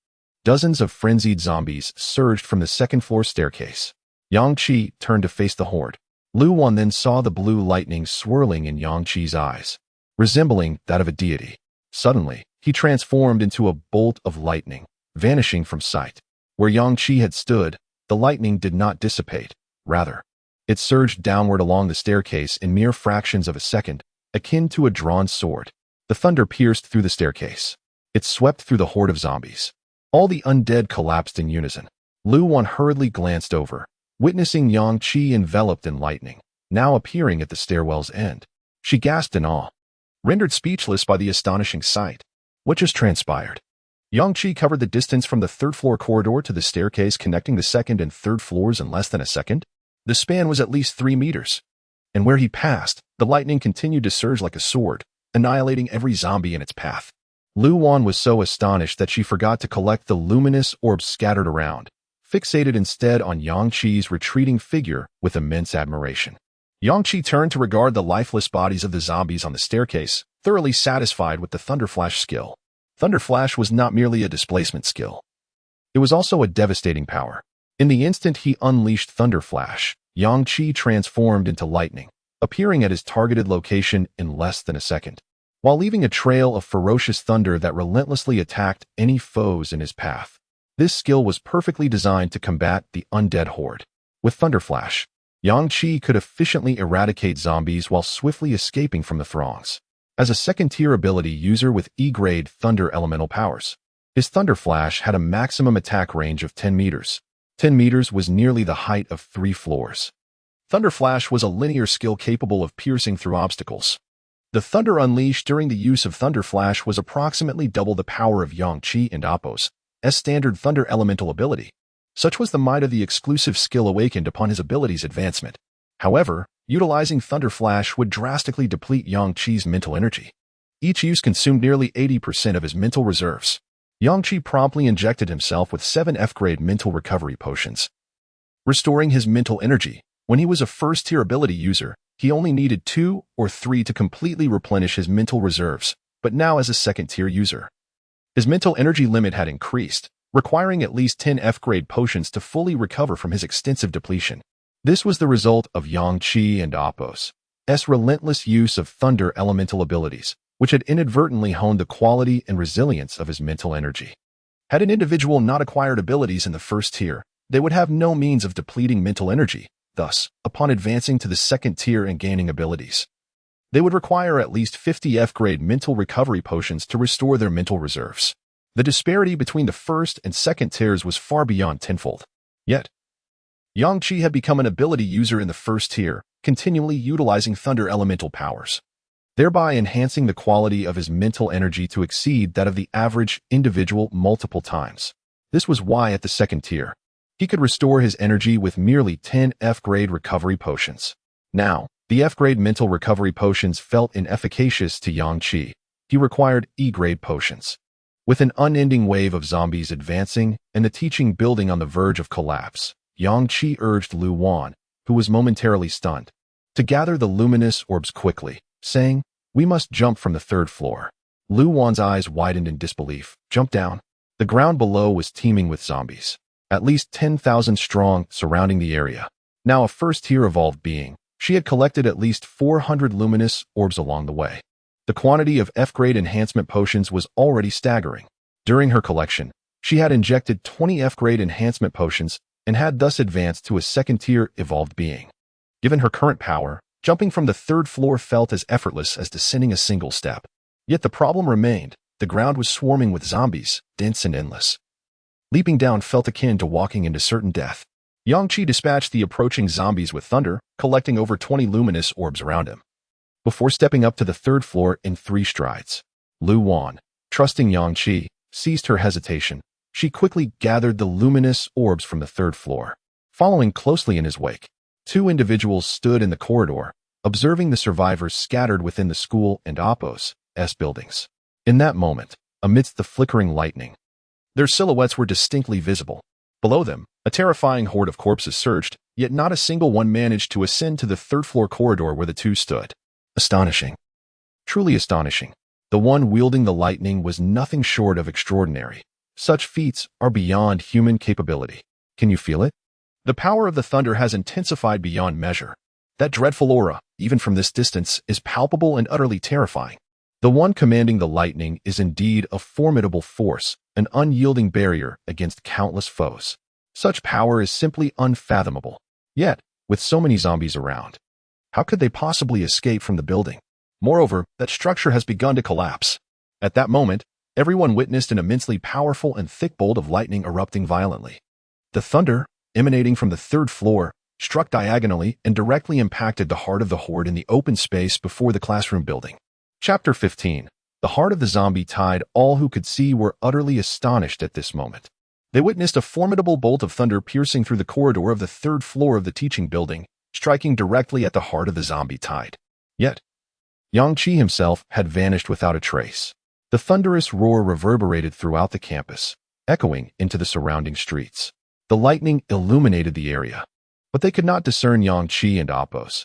Speaker 1: dozens of frenzied zombies surged from the 2nd floor staircase. Yang Qi turned to face the horde. Luwan then saw the blue lightning swirling in Yang Qi's eyes, resembling that of a deity. Suddenly, he transformed into a bolt of lightning, vanishing from sight. Where Yang Qi had stood, the lightning did not dissipate. Rather, it surged downward along the staircase in mere fractions of a second, akin to a drawn sword. The thunder pierced through the staircase. It swept through the horde of zombies. All the undead collapsed in unison. Lu Wan hurriedly glanced over, witnessing Yang Qi enveloped in lightning, now appearing at the stairwell's end. She gasped in awe, rendered speechless by the astonishing sight. What just transpired? Yang Qi covered the distance from the third-floor corridor to the staircase connecting the second and third floors in less than a second. The span was at least 3 meters. And where he passed, the lightning continued to surge like a sword, annihilating every zombie in its path. Lu Wan was so astonished that she forgot to collect the luminous orbs scattered around, fixated instead on Yang Qi's retreating figure with immense admiration. Yang Qi turned to regard the lifeless bodies of the zombies on the staircase, thoroughly satisfied with the Thunder Flash skill. Thunder Flash was not merely a displacement skill. It was also a devastating power. In the instant he unleashed Thunder Flash, Yang Qi transformed into lightning, appearing at his targeted location in less than a second, while leaving a trail of ferocious thunder that relentlessly attacked any foes in his path. This skill was perfectly designed to combat the undead horde. With Thunder Flash, Yang Qi could efficiently eradicate zombies while swiftly escaping from the throngs. As a second-tier ability user with E-grade Thunder elemental powers, his Thunder Flash had a maximum attack range of 10 meters. 10 meters was nearly the height of 3 floors. Thunder Flash was a linear skill capable of piercing through obstacles. The thunder unleashed during the use of Thunder Flash was approximately double the power of Yang Qi and Appo's standard Thunder elemental ability. Such was the might of the exclusive skill awakened upon his ability's advancement. However, utilizing Thunder Flash would drastically deplete Yang Qi's mental energy. Each use consumed nearly 80% of his mental reserves. Yang Qi promptly injected himself with 7 F-grade mental recovery potions, restoring his mental energy. When he was a first-tier ability user, he only needed 2 or 3 to completely replenish his mental reserves, but now as a second-tier user, his mental energy limit had increased, requiring at least 10 F-grade potions to fully recover from his extensive depletion. This was the result of Yang Qi and Appo's relentless use of Thunder elemental abilities, which had inadvertently honed the quality and resilience of his mental energy. Had an individual not acquired abilities in the first tier, they would have no means of depleting mental energy. Thus, upon advancing to the second tier and gaining abilities, they would require at least 50 F-grade mental recovery potions to restore their mental reserves. The disparity between the first and second tiers was far beyond tenfold. Yet, Yang Qi had become an ability user in the first tier, continually utilizing Thunder elemental powers, thereby enhancing the quality of his mental energy to exceed that of the average individual multiple times. This was why at the second tier, he could restore his energy with merely 10 F-grade recovery potions. Now, the F-grade mental recovery potions felt inefficacious to Yang Qi. He required E-grade potions. With an unending wave of zombies advancing and the teaching building on the verge of collapse, Yang Qi urged Lu Wan, who was momentarily stunned, to gather the luminous orbs quickly, saying, "We must jump from the 3rd floor." Lu Wan's eyes widened in disbelief. Jump down. The ground below was teeming with zombies, at least 10,000 strong, surrounding the area. Now a first-tier evolved being, she had collected at least 400 luminous orbs along the way. The quantity of F-grade enhancement potions was already staggering. During her collection, she had injected 20 F-grade enhancement potions and had thus advanced to a second-tier evolved being. Given her current power, jumping from the 3rd floor felt as effortless as descending a single step. Yet the problem remained. The ground was swarming with zombies, dense and endless. Leaping down felt akin to walking into certain death. Yang Qi dispatched the approaching zombies with thunder, collecting over 20 luminous orbs around him, before stepping up to the 3rd floor in 3 strides. Lu Wan, trusting Yang Qi, ceased her hesitation. She quickly gathered the luminous orbs from the 3rd floor. Following closely in his wake, 2 individuals stood in the corridor, observing the survivors scattered within the school and Appo's buildings. In that moment, amidst the flickering lightning, their silhouettes were distinctly visible. Below them, a terrifying horde of corpses surged, yet not a single one managed to ascend to the 3rd floor corridor where the 2 stood. Astonishing. Truly astonishing. The one wielding the lightning was nothing short of extraordinary. Such feats are beyond human capability. Can you feel it? The power of the thunder has intensified beyond measure. That dreadful aura, even from this distance, is palpable and utterly terrifying. The one commanding the lightning is indeed a formidable force, an unyielding barrier against countless foes. Such power is simply unfathomable. Yet, with so many zombies around, how could they possibly escape from the building? Moreover, that structure has begun to collapse. At that moment, everyone witnessed an immensely powerful and thick bolt of lightning erupting violently. The thunder, emanating from the third floor, struck diagonally and directly impacted the heart of the horde in the open space before the classroom building. Chapter 15. The heart of the zombie tide. All who could see were utterly astonished at this moment. They witnessed a formidable bolt of thunder piercing through the corridor of the third floor of the teaching building, striking directly at the heart of the zombie tide. Yet, Yang Qi himself had vanished without a trace. The thunderous roar reverberated throughout the campus, echoing into the surrounding streets. The lightning illuminated the area, but they could not discern Yang Qi and Apos'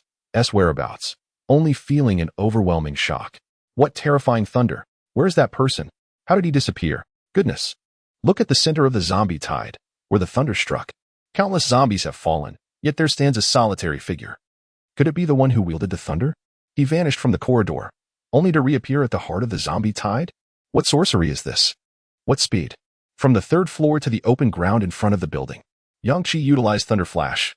Speaker 1: whereabouts, only feeling an overwhelming shock. What terrifying thunder! Where is that person? How did he disappear? Goodness! Look at the center of the zombie tide, where the thunder struck. Countless zombies have fallen, yet there stands a solitary figure. Could it be the one who wielded the thunder? He vanished from the corridor, only to reappear at the heart of the zombie tide? What sorcery is this? What speed? From the third floor to the open ground in front of the building, Yang Qi utilized Thunder Flash,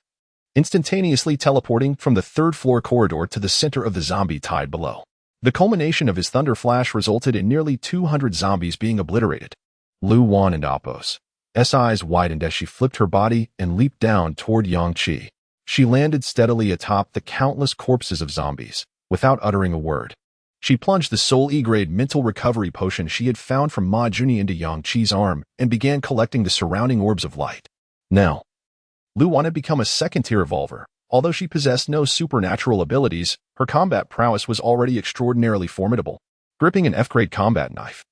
Speaker 1: instantaneously teleporting from the third floor corridor to the center of the zombie tide below. The culmination of his Thunder Flash resulted in nearly 200 zombies being obliterated. Lu Wan and Apos' eyes widened as she flipped her body and leaped down toward Yang Qi. She landed steadily atop the countless corpses of zombies, without uttering a word. She plunged the Soul E-grade mental recovery potion she had found from Ma Juni into Yang Qi's arm and began collecting the surrounding orbs of light. Now, Lu Wan had become a second-tier evolver. Although she possessed no supernatural abilities, her combat prowess was already extraordinarily formidable. Gripping an F-grade combat knife,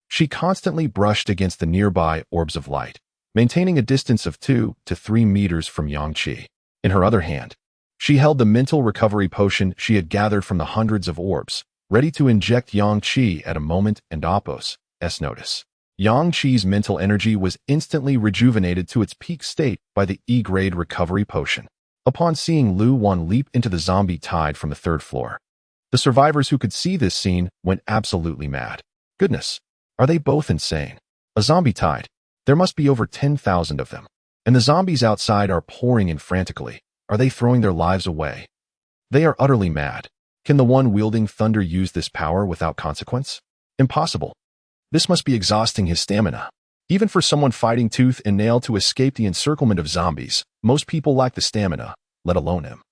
Speaker 1: she constantly brushed against the nearby orbs of light, maintaining a distance of 2 to 3 meters from Yang Qi. In her other hand, she held the mental recovery potion she had gathered from the hundreds of orbs, ready to inject Yang Qi at a moment and Apos' notice. Yang Qi's mental energy was instantly rejuvenated to its peak state by the E-grade recovery potion. Upon seeing Lu Wan leap into the zombie tide from the third floor, the survivors who could see this scene went absolutely mad. Goodness, are they both insane? A zombie tide? There must be over 10,000 of them. And the zombies outside are pouring in frantically. Are they throwing their lives away? They are utterly mad. Can the one wielding thunder use this power without consequence? Impossible. This must be exhausting his stamina. Even for someone fighting tooth and nail to escape the encirclement of zombies, most people lack the stamina, let alone him.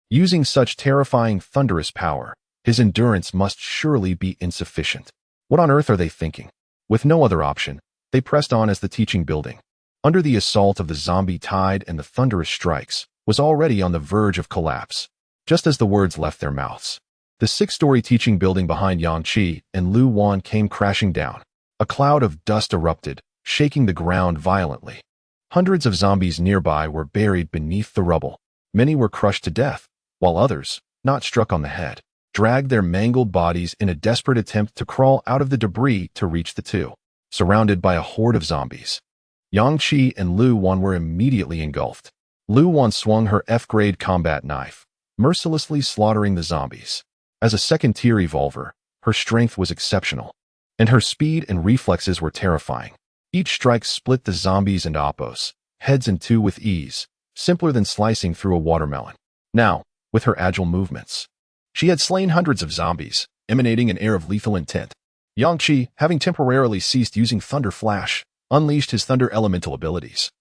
Speaker 1: Using such terrifying thunderous power, his endurance must surely be insufficient. What on earth are they thinking? With no other option, they pressed on as the teaching building, under the assault of the zombie tide and the thunderous strikes, was already on the verge of collapse. Just as the words left their mouths, the 6-story teaching building behind Yang Qi and Lu Wan came crashing down. A cloud of dust erupted, shaking the ground violently. Hundreds of zombies nearby were buried beneath the rubble. Many were crushed to death, while others, not struck on the head, dragged their mangled bodies in a desperate attempt to crawl out of the debris to reach the two. Surrounded by a horde of zombies, Yang Qi and Lu Wan were immediately engulfed. Lu Wan swung her F-grade combat knife, mercilessly slaughtering the zombies. As a second-tier evolver, her strength was exceptional, and her speed and reflexes were terrifying. Each strike split the zombies and Apos' heads in two with ease, simpler than slicing through a watermelon. Now, with her agile movements, she had slain hundreds of zombies, emanating an air of lethal intent. Yang Qi, having temporarily ceased using Thunder Flash, unleashed his Thunder Elemental abilities,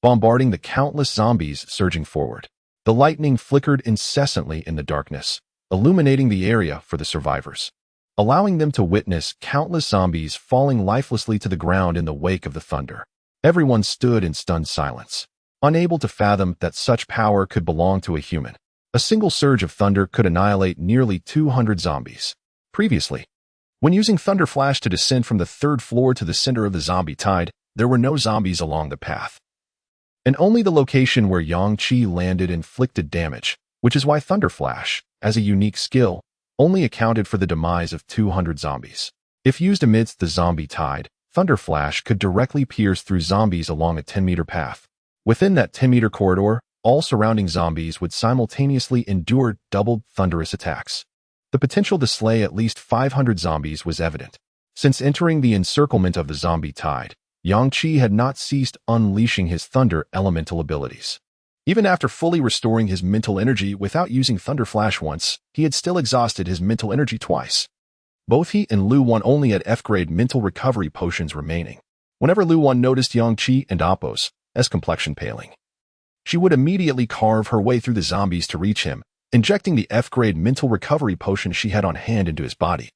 Speaker 1: bombarding the countless zombies surging forward. The lightning flickered incessantly in the darkness, illuminating the area for the survivors, allowing them to witness countless zombies falling lifelessly to the ground in the wake of the thunder. Everyone stood in stunned silence, unable to fathom that such power could belong to a human. A single surge of thunder could annihilate nearly 200 zombies. Previously, when using Thunder Flash to descend from the third floor to the center of the zombie tide, there were no zombies along the path, and only the location where Yang Qi landed inflicted damage, which is why Thunder Flash, as a unique skill, only accounted for the demise of 200 zombies. If used amidst the zombie tide, Thunder Flash could directly pierce through zombies along a 10-meter path. Within that 10-meter corridor, all surrounding zombies would simultaneously endure doubled thunderous attacks. The potential to slay at least 500 zombies was evident. Since entering the encirclement of the zombie tide, Yang Qi had not ceased unleashing his Thunder Elemental abilities. Even after fully restoring his mental energy without using Thunder Flash once, he had still exhausted his mental energy twice. Both he and Lu Wan only had F-grade mental recovery potions remaining. Whenever Lu Wan noticed Yang Qi and Apos' complexion paling. She would immediately carve her way through the zombies to reach him, injecting the F-grade mental recovery potion she had on hand into his body.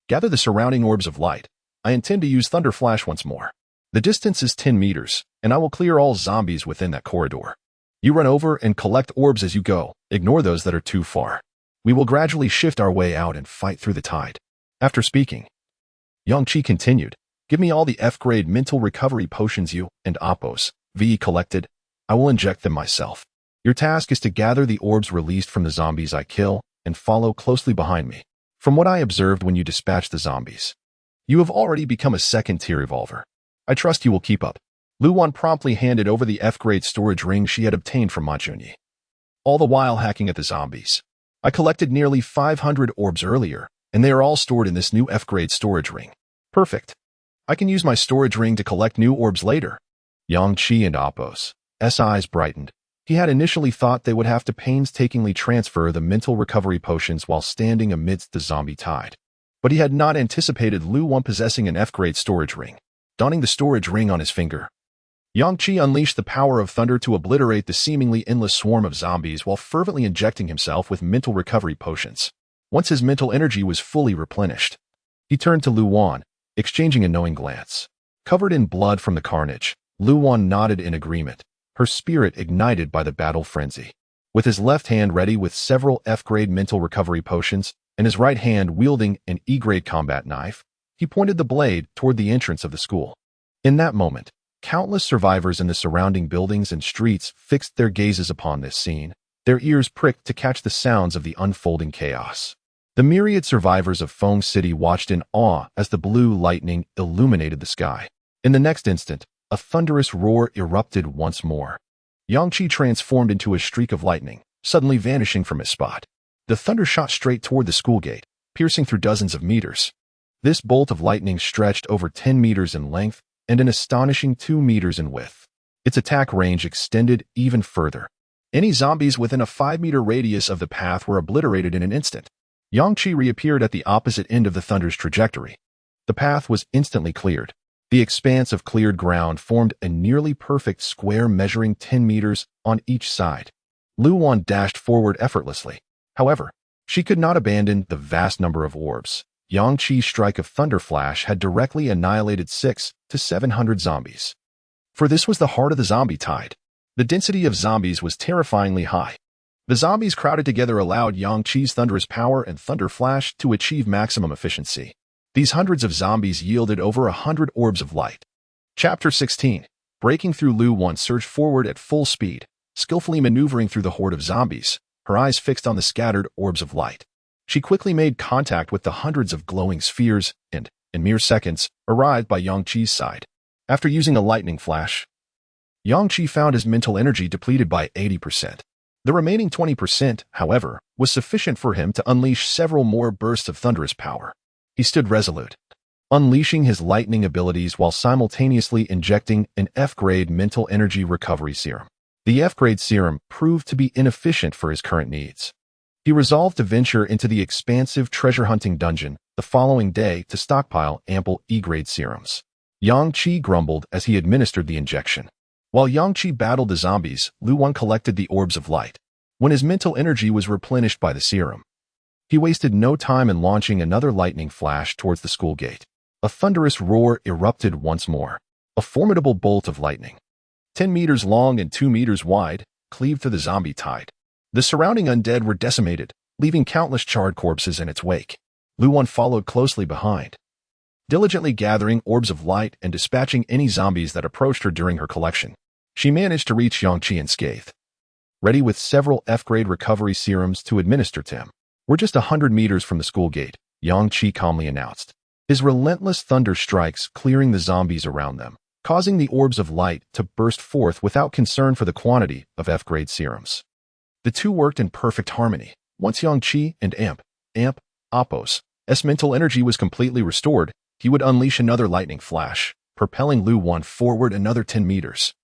Speaker 1: Gather the surrounding orbs of light. I intend to use Thunder Flash once more. The distance is 10 meters, and I will clear all zombies within that corridor. You run over and collect orbs as you go. Ignore those that are too far. We will gradually shift our way out and fight through the tide. After speaking, Yang-Chi continued, give me all the F-grade mental recovery potions you and Appos V collected. I will inject them myself. Your task is to gather the orbs released from the zombies I kill and follow closely behind me. From what I observed when you dispatched the zombies, you have already become a second-tier evolver. I trust you will keep up. Lu Wan promptly handed over the F-grade storage ring she had obtained from Ma Junyi, all the while hacking at the zombies. I collected nearly 500 orbs earlier, and they are all stored in this new F-grade storage ring. Perfect. I can use my storage ring to collect new orbs later. Yang-Chi and Appos' eyes brightened. He had initially thought they would have to painstakingly transfer the mental recovery potions while standing amidst the zombie tide. But he had not anticipated Lu Wan possessing an F-grade storage ring. Donning the storage ring on his finger, Yang-Chi unleashed the power of thunder to obliterate the seemingly endless swarm of zombies while fervently injecting himself with mental recovery potions. Once his mental energy was fully replenished, he turned to Lu Wan, exchanging a knowing glance. Covered in blood from the carnage, Lu Wan nodded in agreement, her spirit ignited by the battle frenzy. With his left hand ready with several F-grade mental recovery potions and his right hand wielding an E-grade combat knife, he pointed the blade toward the entrance of the school. In that moment, countless survivors in the surrounding buildings and streets fixed their gazes upon this scene, their ears pricked to catch the sounds of the unfolding chaos. The myriad survivors of Feng City watched in awe as the blue lightning illuminated the sky. In the next instant, a thunderous roar erupted once more. Yang-Chi transformed into a streak of lightning, suddenly vanishing from his spot. The thunder shot straight toward the school gate, piercing through dozens of meters. This bolt of lightning stretched over 10 meters in length and an astonishing 2 meters in width. Its attack range extended even further. Any zombies within a 5-meter radius of the path were obliterated in an instant. Yang-Chi reappeared at the opposite end of the thunder's trajectory. The path was instantly cleared. The expanse of cleared ground formed a nearly perfect square measuring 10 meters on each side. Lu Wan dashed forward effortlessly. However, she could not abandon the vast number of orbs. Yang-Chi's strike of Thunder Flash had directly annihilated 600 to 700 zombies. For this was the heart of the zombie tide. The density of zombies was terrifyingly high. The zombies crowded together allowed Yang-Chi's thunderous power and Thunder Flash to achieve maximum efficiency. These hundreds of zombies yielded over 100 orbs of light. Chapter 16. Breaking through, Lu Wan surged forward at full speed, skillfully maneuvering through the horde of zombies, her eyes fixed on the scattered orbs of light. She quickly made contact with the hundreds of glowing spheres and, in mere seconds, arrived by Yang-Chi's side. After using a lightning flash, Yang-Chi found his mental energy depleted by 80%. The remaining 20%, however, was sufficient for him to unleash several more bursts of thunderous power. He stood resolute, unleashing his lightning abilities while simultaneously injecting an F-grade mental energy recovery serum. The F-grade serum proved to be inefficient for his current needs. He resolved to venture into the expansive treasure-hunting dungeon the following day to stockpile ample E-grade serums. Yang-Chi grumbled as he administered the injection. While Yang-Chi battled the zombies, Lu Wan collected the orbs of light. When his mental energy was replenished by the serum, he wasted no time in launching another lightning flash towards the school gate. A thunderous roar erupted once more. A formidable bolt of lightning, 10 meters long and 2 meters wide, cleaved through the zombie tide. The surrounding undead were decimated, leaving countless charred corpses in its wake. Lu Wan followed closely behind, diligently gathering orbs of light and dispatching any zombies that approached her during her collection. She managed to reach Yang-Chi unscathed, ready with several F-grade recovery serums to administer to him. We're just 100 meters from the school gate, Yang-Chi calmly announced, his relentless thunder strikes clearing the zombies around them, causing the orbs of light to burst forth without concern for the quantity of F-grade serums. The two worked in perfect harmony. Once Yang-Chi and Appos' mental energy was completely restored, he would unleash another lightning flash, propelling Lu Wan forward another 10 meters.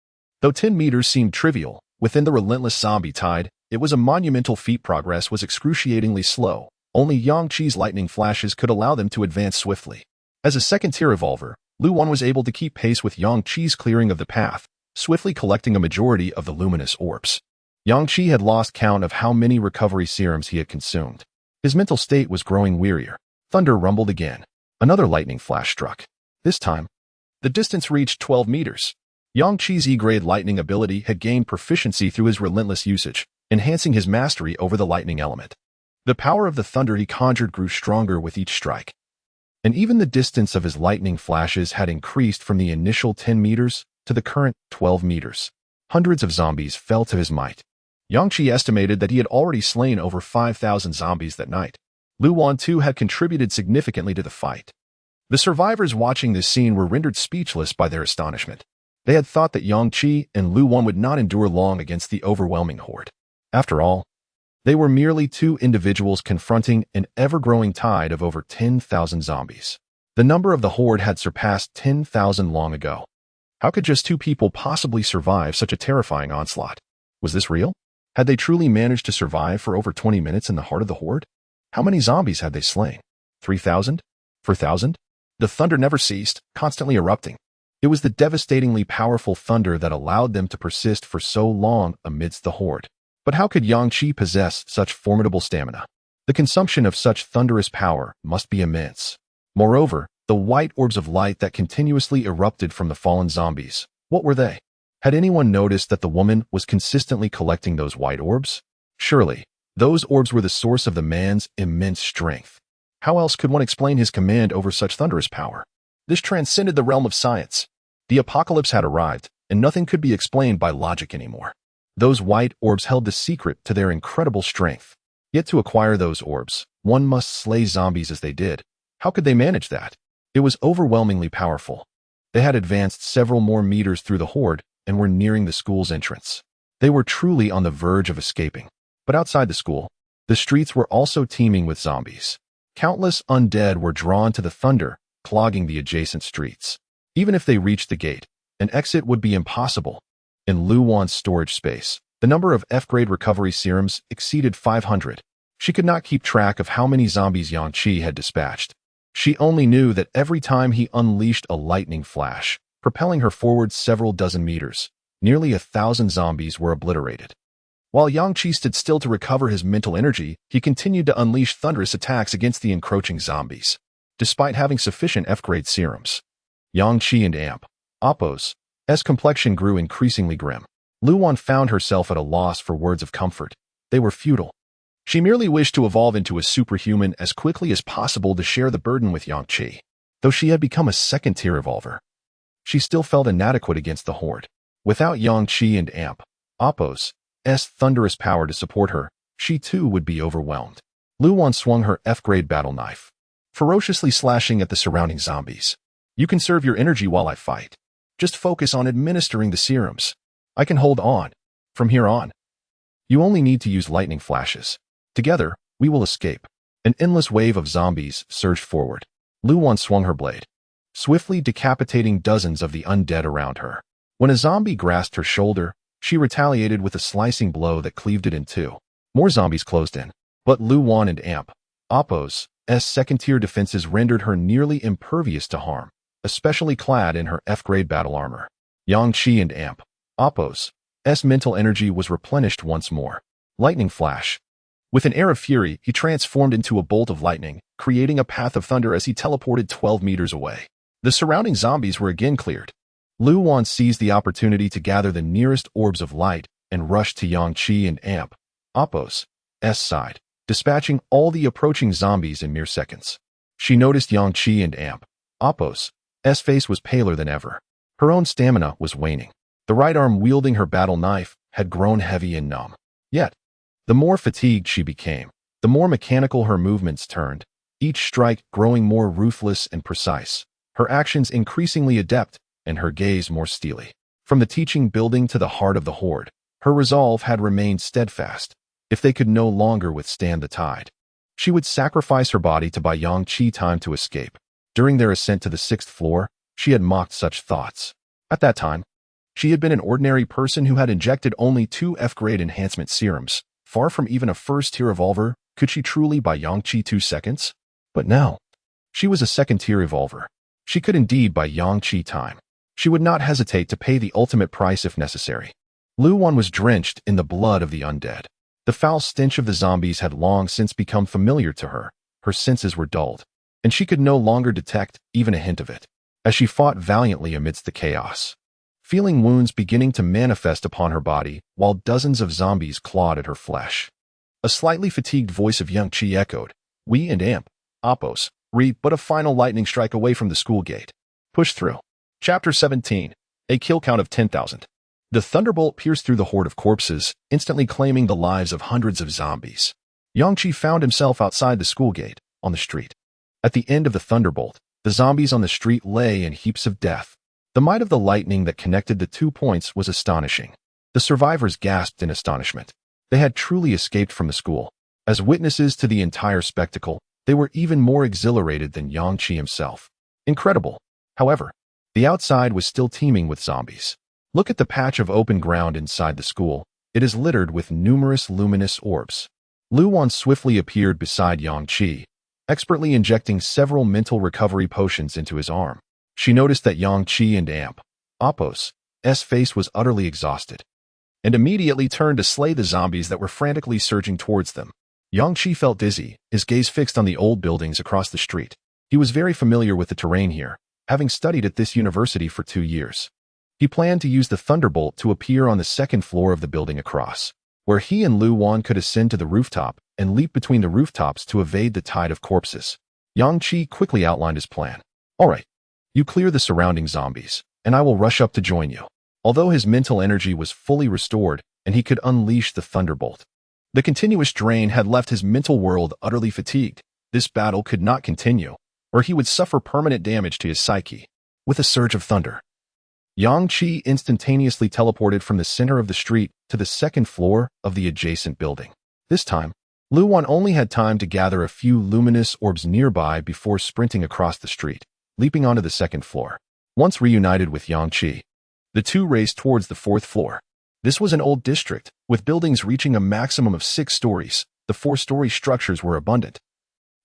Speaker 1: Though 10 meters seemed trivial, within the relentless zombie tide, it was a monumental feat. Progress was excruciatingly slow. Only Yang-Chi's lightning flashes could allow them to advance swiftly. As a second-tier evolver, Lu Wan was able to keep pace with Yang-Chi's clearing of the path, swiftly collecting a majority of the luminous orbs. Yang Qi had lost count of how many recovery serums he had consumed. His mental state was growing wearier. Thunder rumbled again. Another lightning flash struck. This time, the distance reached 12 meters. Yang Qi's E-grade lightning ability had gained proficiency through his relentless usage, enhancing his mastery over the lightning element. The power of the thunder he conjured grew stronger with each strike. And even the distance of his lightning flashes had increased from the initial 10 meters to the current 12 meters. Hundreds of zombies fell to his might. Yang Qi estimated that he had already slain over 5,000 zombies that night. Lu Wan too had contributed significantly to the fight. The survivors watching this scene were rendered speechless by their astonishment. They had thought that Yang Qi and Lu Wan would not endure long against the overwhelming horde. After all, they were merely two individuals confronting an ever-growing tide of over 10,000 zombies. The number of the horde had surpassed 10,000 long ago. How could just two people possibly survive such a terrifying onslaught? Was this real? Had they truly managed to survive for over 20 minutes in the heart of the horde? How many zombies had they slain? 3,000? 4,000? The thunder never ceased, constantly erupting. It was the devastatingly powerful thunder that allowed them to persist for so long amidst the horde. But how could Yang Qi possess such formidable stamina? The consumption of such thunderous power must be immense. Moreover, the white orbs of light that continuously erupted from the fallen zombies, what were they? Had anyone noticed that the woman was consistently collecting those white orbs? Surely, those orbs were the source of the man's immense strength. How else could one explain his command over such thunderous power? This transcended the realm of science. The apocalypse had arrived, and nothing could be explained by logic anymore. Those white orbs held the secret to their incredible strength. Yet to acquire those orbs, one must slay zombies as they did. How could they manage that? It was overwhelmingly powerful. They had advanced several more meters through the horde and were nearing the school's entrance. They were truly on the verge of escaping. But outside the school, the streets were also teeming with zombies. Countless undead were drawn to the thunder, clogging the adjacent streets. Even if they reached the gate, an exit would be impossible. In Lu Wan's storage space, the number of F-grade recovery serums exceeded 500. She could not keep track of how many zombies Yang Qi had dispatched. She only knew that every time he unleashed a lightning flash, propelling her forward several dozen meters, nearly 1,000 zombies were obliterated. While Yang Qi stood still to recover his mental energy, he continued to unleash thunderous attacks against the encroaching zombies. Despite having sufficient F-grade serums, Yang Qi and Amp, Oppo's complexion grew increasingly grim. Lu Wan found herself at a loss for words of comfort. They were futile. She merely wished to evolve into a superhuman as quickly as possible to share the burden with Yang Qi. Though she had become a second-tier evolver, she still felt inadequate against the horde. Without Yang Qi and Amp, Oppo's thunderous power to support her, she too would be overwhelmed. Lu Wan swung her F-grade battle knife, ferociously slashing at the surrounding zombies. You conserve your energy while I fight. Just focus on administering the serums. I can hold on. From here on, you only need to use lightning flashes. Together, we will escape. An endless wave of zombies surged forward. Lu Wan swung her blade, swiftly decapitating dozens of the undead around her. When a zombie grasped her shoulder, she retaliated with a slicing blow that cleaved it in two. More zombies closed in, but Lu Wan and Amp, Oppo's second-tier defenses rendered her nearly impervious to harm, especially clad in her F-grade battle armor. Yang Qi and Amp, Oppo's mental energy was replenished once more. Lightning flash. With an air of fury, he transformed into a bolt of lightning, creating a path of thunder as he teleported 12 meters away. The surrounding zombies were again cleared. Lu Wan seized the opportunity to gather the nearest orbs of light and rushed to Yang Qi and Amp, Oppo's side, dispatching all the approaching zombies in mere seconds. She noticed Yang Qi and Amp, Oppo's face was paler than ever. Her own stamina was waning. The right arm wielding her battle knife had grown heavy and numb. Yet, the more fatigued she became, the more mechanical her movements turned, each strike growing more ruthless and precise, her actions increasingly adept, and her gaze more steely. From the teaching building to the heart of the horde, her resolve had remained steadfast. If they could no longer withstand the tide, she would sacrifice her body to buy Yang Qi time to escape. During their ascent to the 6th floor, she had mocked such thoughts. At that time, she had been an ordinary person who had injected only 2 F-grade enhancement serums. Far from even a first-tier evolver, could she truly buy Yang Qi 2 seconds? But now, she was a second-tier evolver. She could indeed buy Yang Qi time. She would not hesitate to pay the ultimate price if necessary. Lu Wan was drenched in the blood of the undead. The foul stench of the zombies had long since become familiar to her. Her senses were dulled, and she could no longer detect even a hint of it, as she fought valiantly amidst the chaos, feeling wounds beginning to manifest upon her body while dozens of zombies clawed at her flesh. A slightly fatigued voice of Yang Qi echoed, "We and Amp, Oppos, but a final lightning strike away from the school gate. Push through." Chapter 17. A kill count of 10,000. The thunderbolt pierced through the horde of corpses, instantly claiming the lives of hundreds of zombies. Yang Qi found himself outside the school gate, on the street. At the end of the thunderbolt, the zombies on the street lay in heaps of death. The might of the lightning that connected the 2 points was astonishing. The survivors gasped in astonishment. They had truly escaped from the school. As witnesses to the entire spectacle, they were even more exhilarated than Yang Qi himself. Incredible. However, the outside was still teeming with zombies. Look at the patch of open ground inside the school. It is littered with numerous luminous orbs. Lu Wan swiftly appeared beside Yang Qi, expertly injecting several mental recovery potions into his arm. She noticed that Yang Qi and Amp, Oppos' face was utterly exhausted, and immediately turned to slay the zombies that were frantically surging towards them. Yang Qi felt dizzy, his gaze fixed on the old buildings across the street. He was very familiar with the terrain here, having studied at this university for 2 years. He planned to use the thunderbolt to appear on the second floor of the building across, where he and Lu Wan could ascend to the rooftop and leap between the rooftops to evade the tide of corpses. Yang Qi quickly outlined his plan. "All right, you clear the surrounding zombies, and I will rush up to join you." Although his mental energy was fully restored and he could unleash the thunderbolt, the continuous drain had left his mental world utterly fatigued. This battle could not continue, or he would suffer permanent damage to his psyche. With a surge of thunder, Yang Qi instantaneously teleported from the center of the street to the second floor of the adjacent building. This time, Lu Wan only had time to gather a few luminous orbs nearby before sprinting across the street, leaping onto the second floor. Once reunited with Yang Qi, the two raced towards the fourth floor. This was an old district, with buildings reaching a maximum of 6 stories. The 4-story structures were abundant,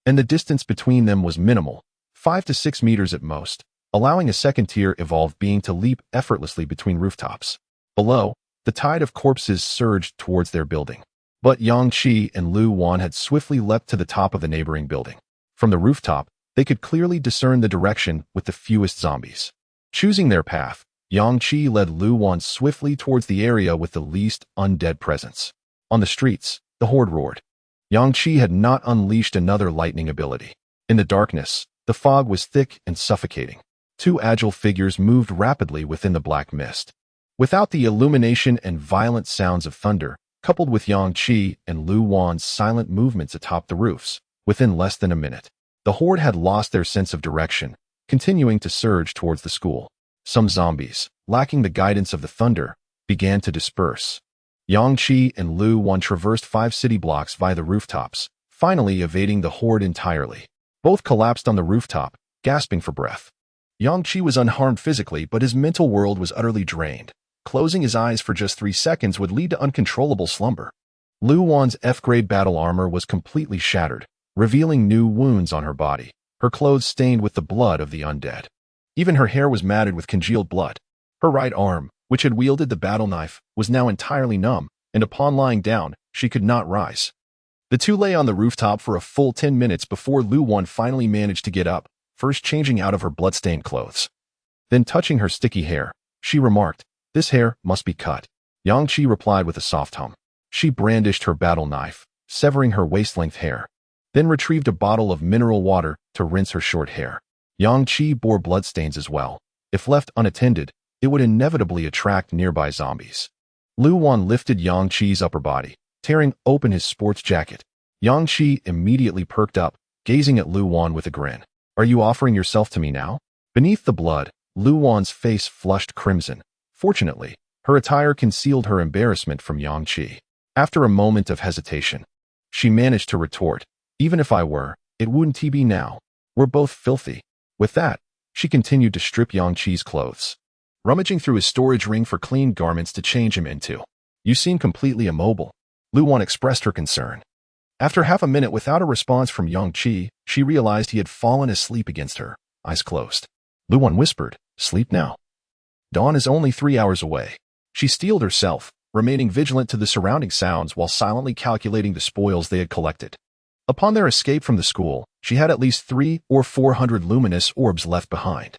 Speaker 1: and the distance between them was minimal, 5 to 6 meters at most, allowing a second tier evolved being to leap effortlessly between rooftops. Below, the tide of corpses surged towards their building. But Yang Qi and Lu Wan had swiftly leapt to the top of the neighboring building. From the rooftop, they could clearly discern the direction with the fewest zombies. Choosing their path, Yang Qi led Lu Wan swiftly towards the area with the least undead presence. On the streets, the horde roared. Yang Qi had not unleashed another lightning ability. In the darkness, the fog was thick and suffocating. 2 agile figures moved rapidly within the black mist. Without the illumination and violent sounds of thunder, coupled with Yang Qi and Lu Wan's silent movements atop the roofs, within less than a minute, the horde had lost their sense of direction, continuing to surge towards the school. Some zombies, lacking the guidance of the thunder, began to disperse. Yang Qi and Lu Wan traversed 5 city blocks via the rooftops, finally evading the horde entirely. Both collapsed on the rooftop, gasping for breath. Yang Qi was unharmed physically, but his mental world was utterly drained. Closing his eyes for just 3 seconds would lead to uncontrollable slumber. Lu Wan's F-grade battle armor was completely shattered, revealing new wounds on her body, her clothes stained with the blood of the undead. Even her hair was matted with congealed blood. Her right arm, which had wielded the battle knife, was now entirely numb, and upon lying down, she could not rise. The two lay on the rooftop for a full 10 minutes before Lu Wan finally managed to get up, first changing out of her blood-stained clothes. Then touching her sticky hair, she remarked, "This hair must be cut." Yang Qi replied with a soft hum. She brandished her battle knife, severing her waist-length hair, then retrieved a bottle of mineral water to rinse her short hair. Yang Qi bore bloodstains as well. If left unattended, it would inevitably attract nearby zombies. Lu Wan lifted Yang Qi's upper body, tearing open his sports jacket. Yang Qi immediately perked up, gazing at Lu Wan with a grin. "Are you offering yourself to me now?" Beneath the blood, Lu Wan's face flushed crimson. Fortunately, her attire concealed her embarrassment from Yang Qi. After a moment of hesitation, she managed to retort, "Even if I were, it wouldn't be now. We're both filthy." With that, she continued to strip Yang Qi's clothes, rummaging through his storage ring for clean garments to change him into. "You seem completely immobile." Lu Wan expressed her concern. After half a minute without a response from Yang Qi, she realized he had fallen asleep against her, eyes closed. Lu Wan whispered, "Sleep now." Dawn is only 3 hours away. She steeled herself, remaining vigilant to the surrounding sounds while silently calculating the spoils they had collected. Upon their escape from the school, she had at least 300 or 400 luminous orbs left behind,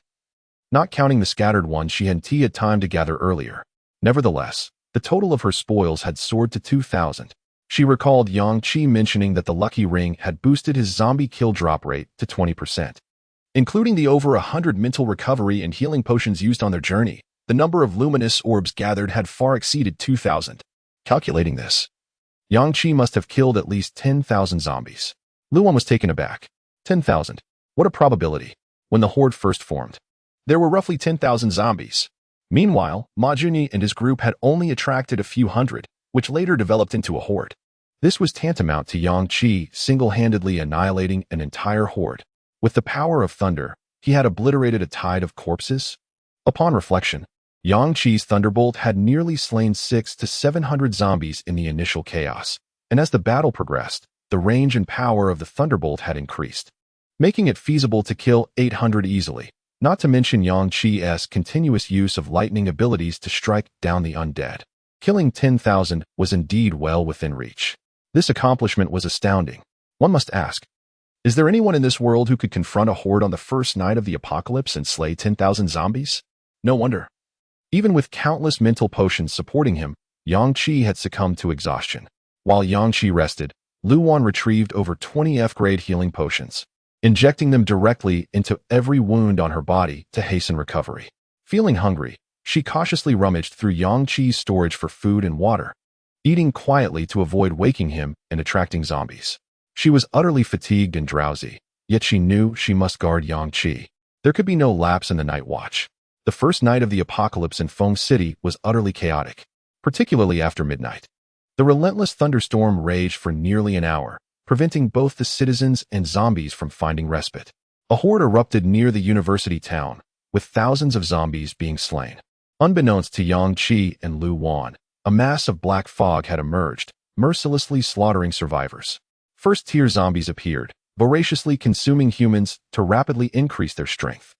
Speaker 1: not counting the scattered ones she had time to gather earlier. Nevertheless, the total of her spoils had soared to 2,000. She recalled Yang Qi mentioning that the lucky ring had boosted his zombie kill drop rate to 20%. Including the over 100 mental recovery and healing potions used on their journey, the number of luminous orbs gathered had far exceeded 2,000. Calculating this, Yang Qi must have killed at least 10,000 zombies. Luan was taken aback. 10,000. What a probability. When the horde first formed, there were roughly 10,000 zombies. Meanwhile, Ma Junyi and his group had only attracted a few hundred, which later developed into a horde. This was tantamount to Yang Qi single-handedly annihilating an entire horde. With the power of thunder, he had obliterated a tide of corpses. Upon reflection, Yang Qi's thunderbolt had nearly slain 600 to 700 zombies in the initial chaos, and as the battle progressed, the range and power of the thunderbolt had increased, making it feasible to kill 800 easily, not to mention Yang Qi's continuous use of lightning abilities to strike down the undead. Killing 10,000 was indeed well within reach. This accomplishment was astounding. One must ask, is there anyone in this world who could confront a horde on the first night of the apocalypse and slay 10,000 zombies? No wonder. Even with countless mental potions supporting him, Yang Qi had succumbed to exhaustion. While Yang Qi rested, Luan retrieved over 20 F-grade healing potions, injecting them directly into every wound on her body to hasten recovery. Feeling hungry, she cautiously rummaged through Yang Qi's storage for food and water, eating quietly to avoid waking him and attracting zombies. She was utterly fatigued and drowsy, yet she knew she must guard Yang Qi. There could be no lapse in the night watch. The first night of the apocalypse in Feng City was utterly chaotic, particularly after midnight. The relentless thunderstorm raged for nearly an hour, preventing both the citizens and zombies from finding respite. A horde erupted near the university town, with thousands of zombies being slain. Unbeknownst to Yang Qi and Lu Wan, a mass of black fog had emerged, mercilessly slaughtering survivors. First-tier zombies appeared, voraciously consuming humans to rapidly increase their strength.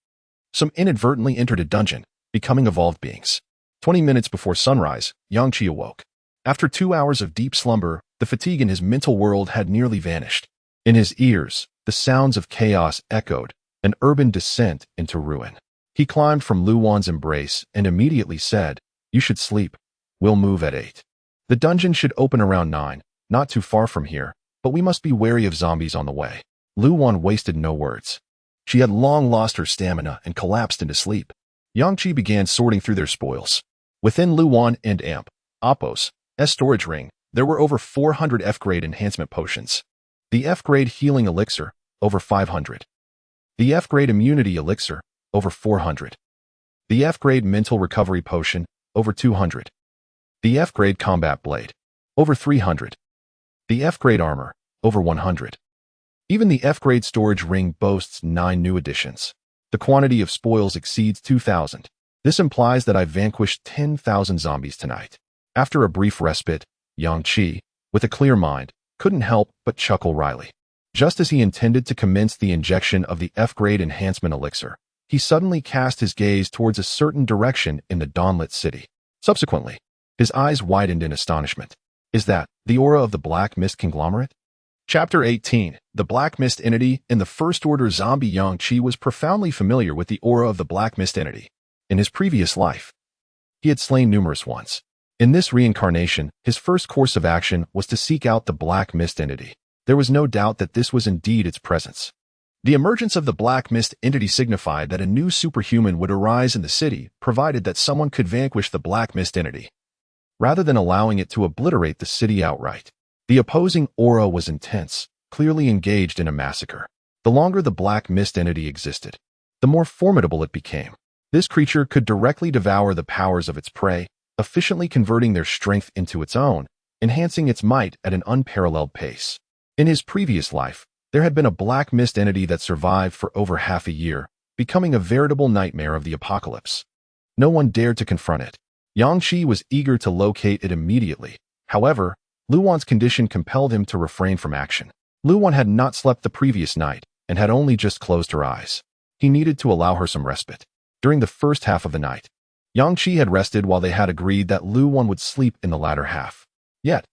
Speaker 1: Some inadvertently entered a dungeon, becoming evolved beings. 20 minutes before sunrise, Yang Qi awoke. After 2 hours of deep slumber, the fatigue in his mental world had nearly vanished. In his ears, the sounds of chaos echoed, an urban descent into ruin. He climbed from Lu Wan's embrace and immediately said, "You should sleep. We'll move at 8. The dungeon should open around 9, not too far from here, but we must be wary of zombies on the way." Lu Wan wasted no words. She had long lost her stamina and collapsed into sleep. Yang Qi began sorting through their spoils. Within Lu Wan and Appos' storage ring, there were over 400 F-grade enhancement potions. The F-grade healing elixir, over 500. The F-grade immunity elixir, over 400. The F-grade mental recovery potion, over 200. The F-grade combat blade, over 300. The F-grade armor, over 100. Even the F-grade storage ring boasts 9 new additions. The quantity of spoils exceeds 2,000. This implies that I vanquished 10,000 zombies tonight. After a brief respite, Yang Qi, with a clear mind, couldn't help but chuckle wryly. Just as he intended to commence the injection of the F-grade enhancement elixir, he suddenly cast his gaze towards a certain direction in the dawnlit city. Subsequently, his eyes widened in astonishment. Is that the aura of the Black Mist conglomerate? Chapter 18. The Black Mist Entity. In the First Order zombie, Yang Qi was profoundly familiar with the aura of the Black Mist Entity. In his previous life, he had slain numerous ones. In this reincarnation, his first course of action was to seek out the Black Mist Entity. There was no doubt that this was indeed its presence. The emergence of the Black Mist Entity signified that a new superhuman would arise in the city, provided that someone could vanquish the Black Mist Entity, rather than allowing it to obliterate the city outright. The opposing aura was intense, clearly engaged in a massacre. The longer the Black Mist Entity existed, the more formidable it became. This creature could directly devour the powers of its prey, efficiently converting their strength into its own, enhancing its might at an unparalleled pace. In his previous life, there had been a Black Mist Entity that survived for over half a year, becoming a veritable nightmare of the apocalypse. No one dared to confront it. Yang Qi was eager to locate it immediately. However, Lu Wan's condition compelled him to refrain from action. Lu Wan had not slept the previous night and had only just closed her eyes. He needed to allow her some respite. During the first half of the night, Yang Qi had rested while they had agreed that Lu Wan would sleep in the latter half. Yet,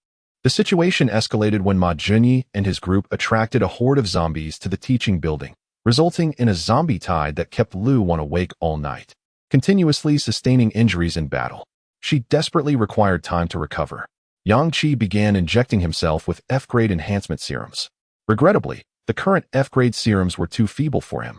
Speaker 1: the situation escalated when Ma Junyi and his group attracted a horde of zombies to the teaching building, resulting in a zombie tide that kept Lu Wan awake all night, continuously sustaining injuries in battle. She desperately required time to recover. Yang Qi began injecting himself with F-grade enhancement serums. Regrettably, the current F-grade serums were too feeble for him.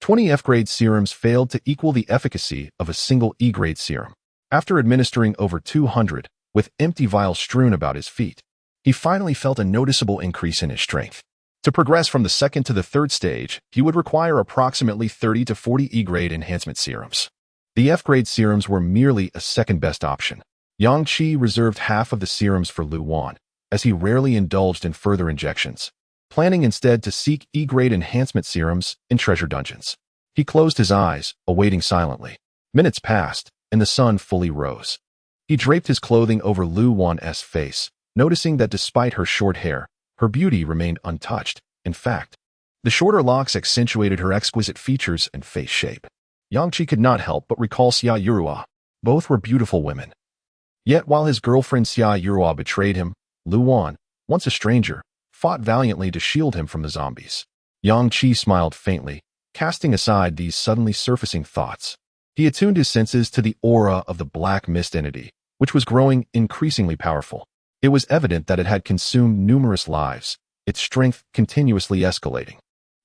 Speaker 1: 20 F-grade serums failed to equal the efficacy of a single E-grade serum. After administering over 200, with empty vials strewn about his feet, he finally felt a noticeable increase in his strength. To progress from the second to the third stage, he would require approximately 30 to 40 E-grade enhancement serums. The F-grade serums were merely a second-best option. Yang Qi reserved half of the serums for Lu Wan, as he rarely indulged in further injections, planning instead to seek E-grade enhancement serums in treasure dungeons. He closed his eyes, awaiting silently. Minutes passed, and the sun fully rose. He draped his clothing over Lu Wan's face, noticing that despite her short hair, her beauty remained untouched. In fact, the shorter locks accentuated her exquisite features and face shape. Yang Qi could not help but recall Xia Yurua. Both were beautiful women. Yet while his girlfriend Xia Yurua betrayed him, Lu Wan, once a stranger, fought valiantly to shield him from the zombies. Yang Qi smiled faintly, casting aside these suddenly surfacing thoughts. He attuned his senses to the aura of the black mist entity, which was growing increasingly powerful. It was evident that it had consumed numerous lives, its strength continuously escalating.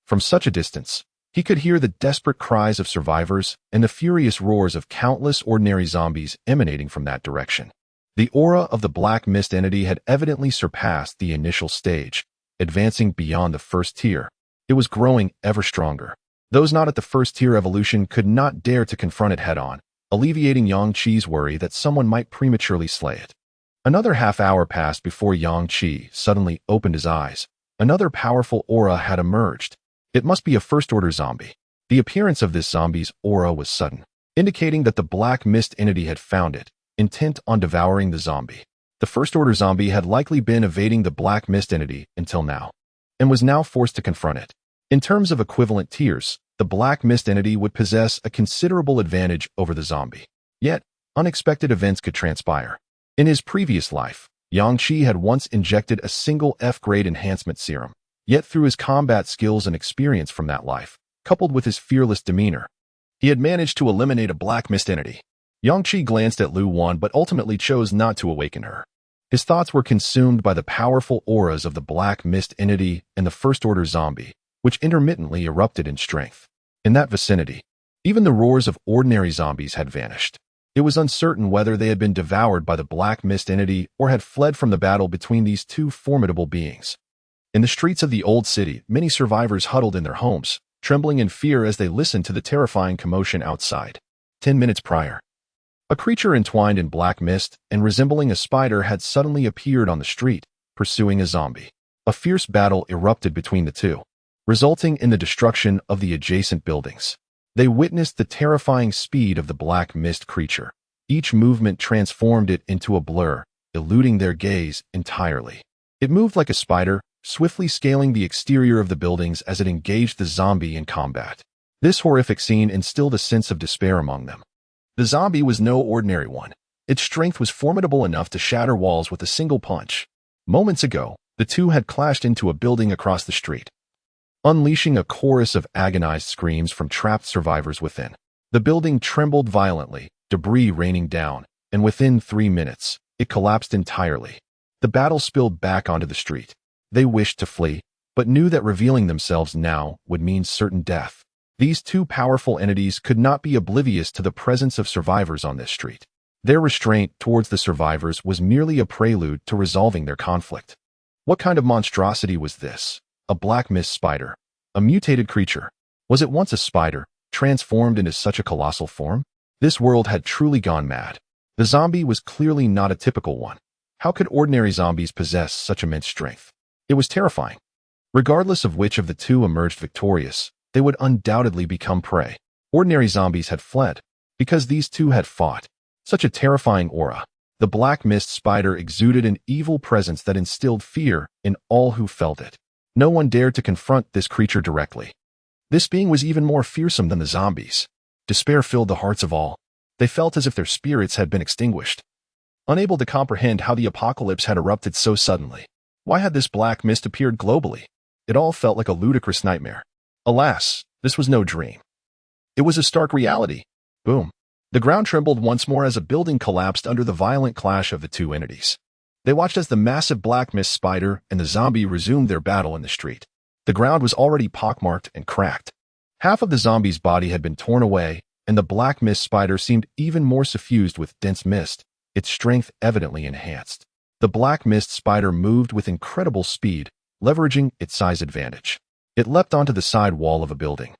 Speaker 1: From such a distance, he could hear the desperate cries of survivors and the furious roars of countless ordinary zombies emanating from that direction. The aura of the black mist entity had evidently surpassed the initial stage, advancing beyond the first tier. It was growing ever stronger. Those not at the first tier evolution could not dare to confront it head-on, alleviating Yang Qi's worry that someone might prematurely slay it. Another half-hour passed before Yang Qi suddenly opened his eyes. Another powerful aura had emerged. It must be a first-order zombie. The appearance of this zombie's aura was sudden, indicating that the black mist entity had found it, intent on devouring the zombie. The first-order zombie had likely been evading the black mist entity until now, and was now forced to confront it. In terms of equivalent tiers, the black mist entity would possess a considerable advantage over the zombie. Yet, unexpected events could transpire. In his previous life, Yang Qi had once injected a single F-grade enhancement serum. Yet through his combat skills and experience from that life, coupled with his fearless demeanor, he had managed to eliminate a black mist entity. Yang Qi glanced at Lu Wan but ultimately chose not to awaken her. His thoughts were consumed by the powerful auras of the black mist entity and the first-order zombie, which intermittently erupted in strength. In that vicinity, even the roars of ordinary zombies had vanished. It was uncertain whether they had been devoured by the black mist entity or had fled from the battle between these two formidable beings. In the streets of the old city, many survivors huddled in their homes, trembling in fear as they listened to the terrifying commotion outside. 10 minutes prior, a creature entwined in black mist and resembling a spider had suddenly appeared on the street, pursuing a zombie. A fierce battle erupted between the two, resulting in the destruction of the adjacent buildings. They witnessed the terrifying speed of the black mist creature. Each movement transformed it into a blur, eluding their gaze entirely. It moved like a spider, swiftly scaling the exterior of the buildings as it engaged the zombie in combat. This horrific scene instilled a sense of despair among them. The zombie was no ordinary one. Its strength was formidable enough to shatter walls with a single punch. Moments ago, the two had clashed into a building across the street, unleashing a chorus of agonized screams from trapped survivors within. The building trembled violently, debris raining down, and within 3 minutes, it collapsed entirely. The battle spilled back onto the street. They wished to flee, but knew that revealing themselves now would mean certain death. These two powerful entities could not be oblivious to the presence of survivors on this street. Their restraint towards the survivors was merely a prelude to resolving their conflict. What kind of monstrosity was this? A black mist spider? A mutated creature? Was it once a spider, transformed into such a colossal form? This world had truly gone mad. The zombie was clearly not a typical one. How could ordinary zombies possess such immense strength? It was terrifying. Regardless of which of the two emerged victorious, they would undoubtedly become prey. Ordinary zombies had fled, because these two had fought. Such a terrifying aura. The black mist spider exuded an evil presence that instilled fear in all who felt it. No one dared to confront this creature directly. This being was even more fearsome than the zombies. Despair filled the hearts of all. They felt as if their spirits had been extinguished. Unable to comprehend how the apocalypse had erupted so suddenly. Why had this black mist appeared globally? It all felt like a ludicrous nightmare. Alas, this was no dream. It was a stark reality. Boom. The ground trembled once more as a building collapsed under the violent clash of the two entities. They watched as the massive black mist spider and the zombie resumed their battle in the street. The ground was already pockmarked and cracked. Half of the zombie's body had been torn away, and the black mist spider seemed even more suffused with dense mist, its strength evidently enhanced. The black mist spider moved with incredible speed, leveraging its size advantage. It leapt onto the side wall of a building,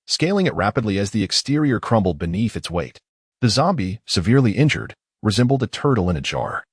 Speaker 1: scaling it rapidly as the exterior crumbled beneath its weight. The zombie, severely injured, resembled a turtle in a jar.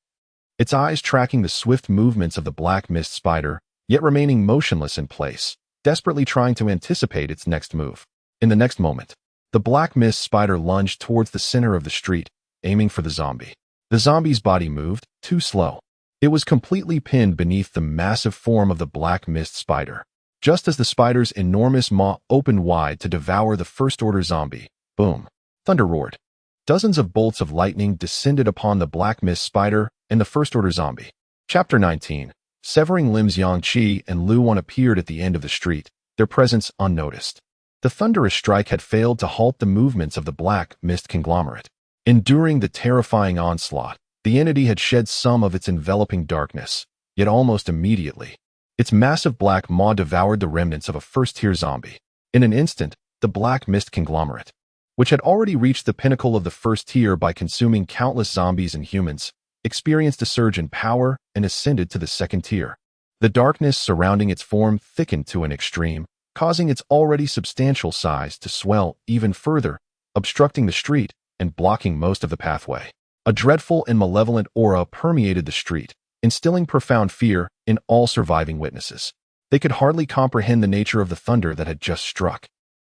Speaker 1: Its eyes tracking the swift movements of the black mist spider, yet remaining motionless in place, desperately trying to anticipate its next move. In the next moment, the black mist spider lunged towards the center of the street, aiming for the zombie. The zombie's body moved, too slow. It was completely pinned beneath the massive form of the black mist spider. Just as the spider's enormous maw opened wide to devour the first-order zombie, boom, thunder roared. Dozens of bolts of lightning descended upon the black mist spider and the first-order zombie. Chapter 19. Severing limbs. Yang Qi and Lu Wan appeared at the end of the street, their presence unnoticed. The thunderous strike had failed to halt the movements of the black mist conglomerate. Enduring the terrifying onslaught, the entity had shed some of its enveloping darkness, yet almost immediately, its massive black maw devoured the remnants of a first-tier zombie. In an instant, the black mist conglomerate, which had already reached the pinnacle of the first tier by consuming countless zombies and humans, experienced a surge in power and ascended to the second tier. The darkness surrounding its form thickened to an extreme, causing its already substantial size to swell even further, obstructing the street and blocking most of the pathway. A dreadful and malevolent aura permeated the street, instilling profound fear in all surviving witnesses. They could hardly comprehend the nature of the thunder that had just struck.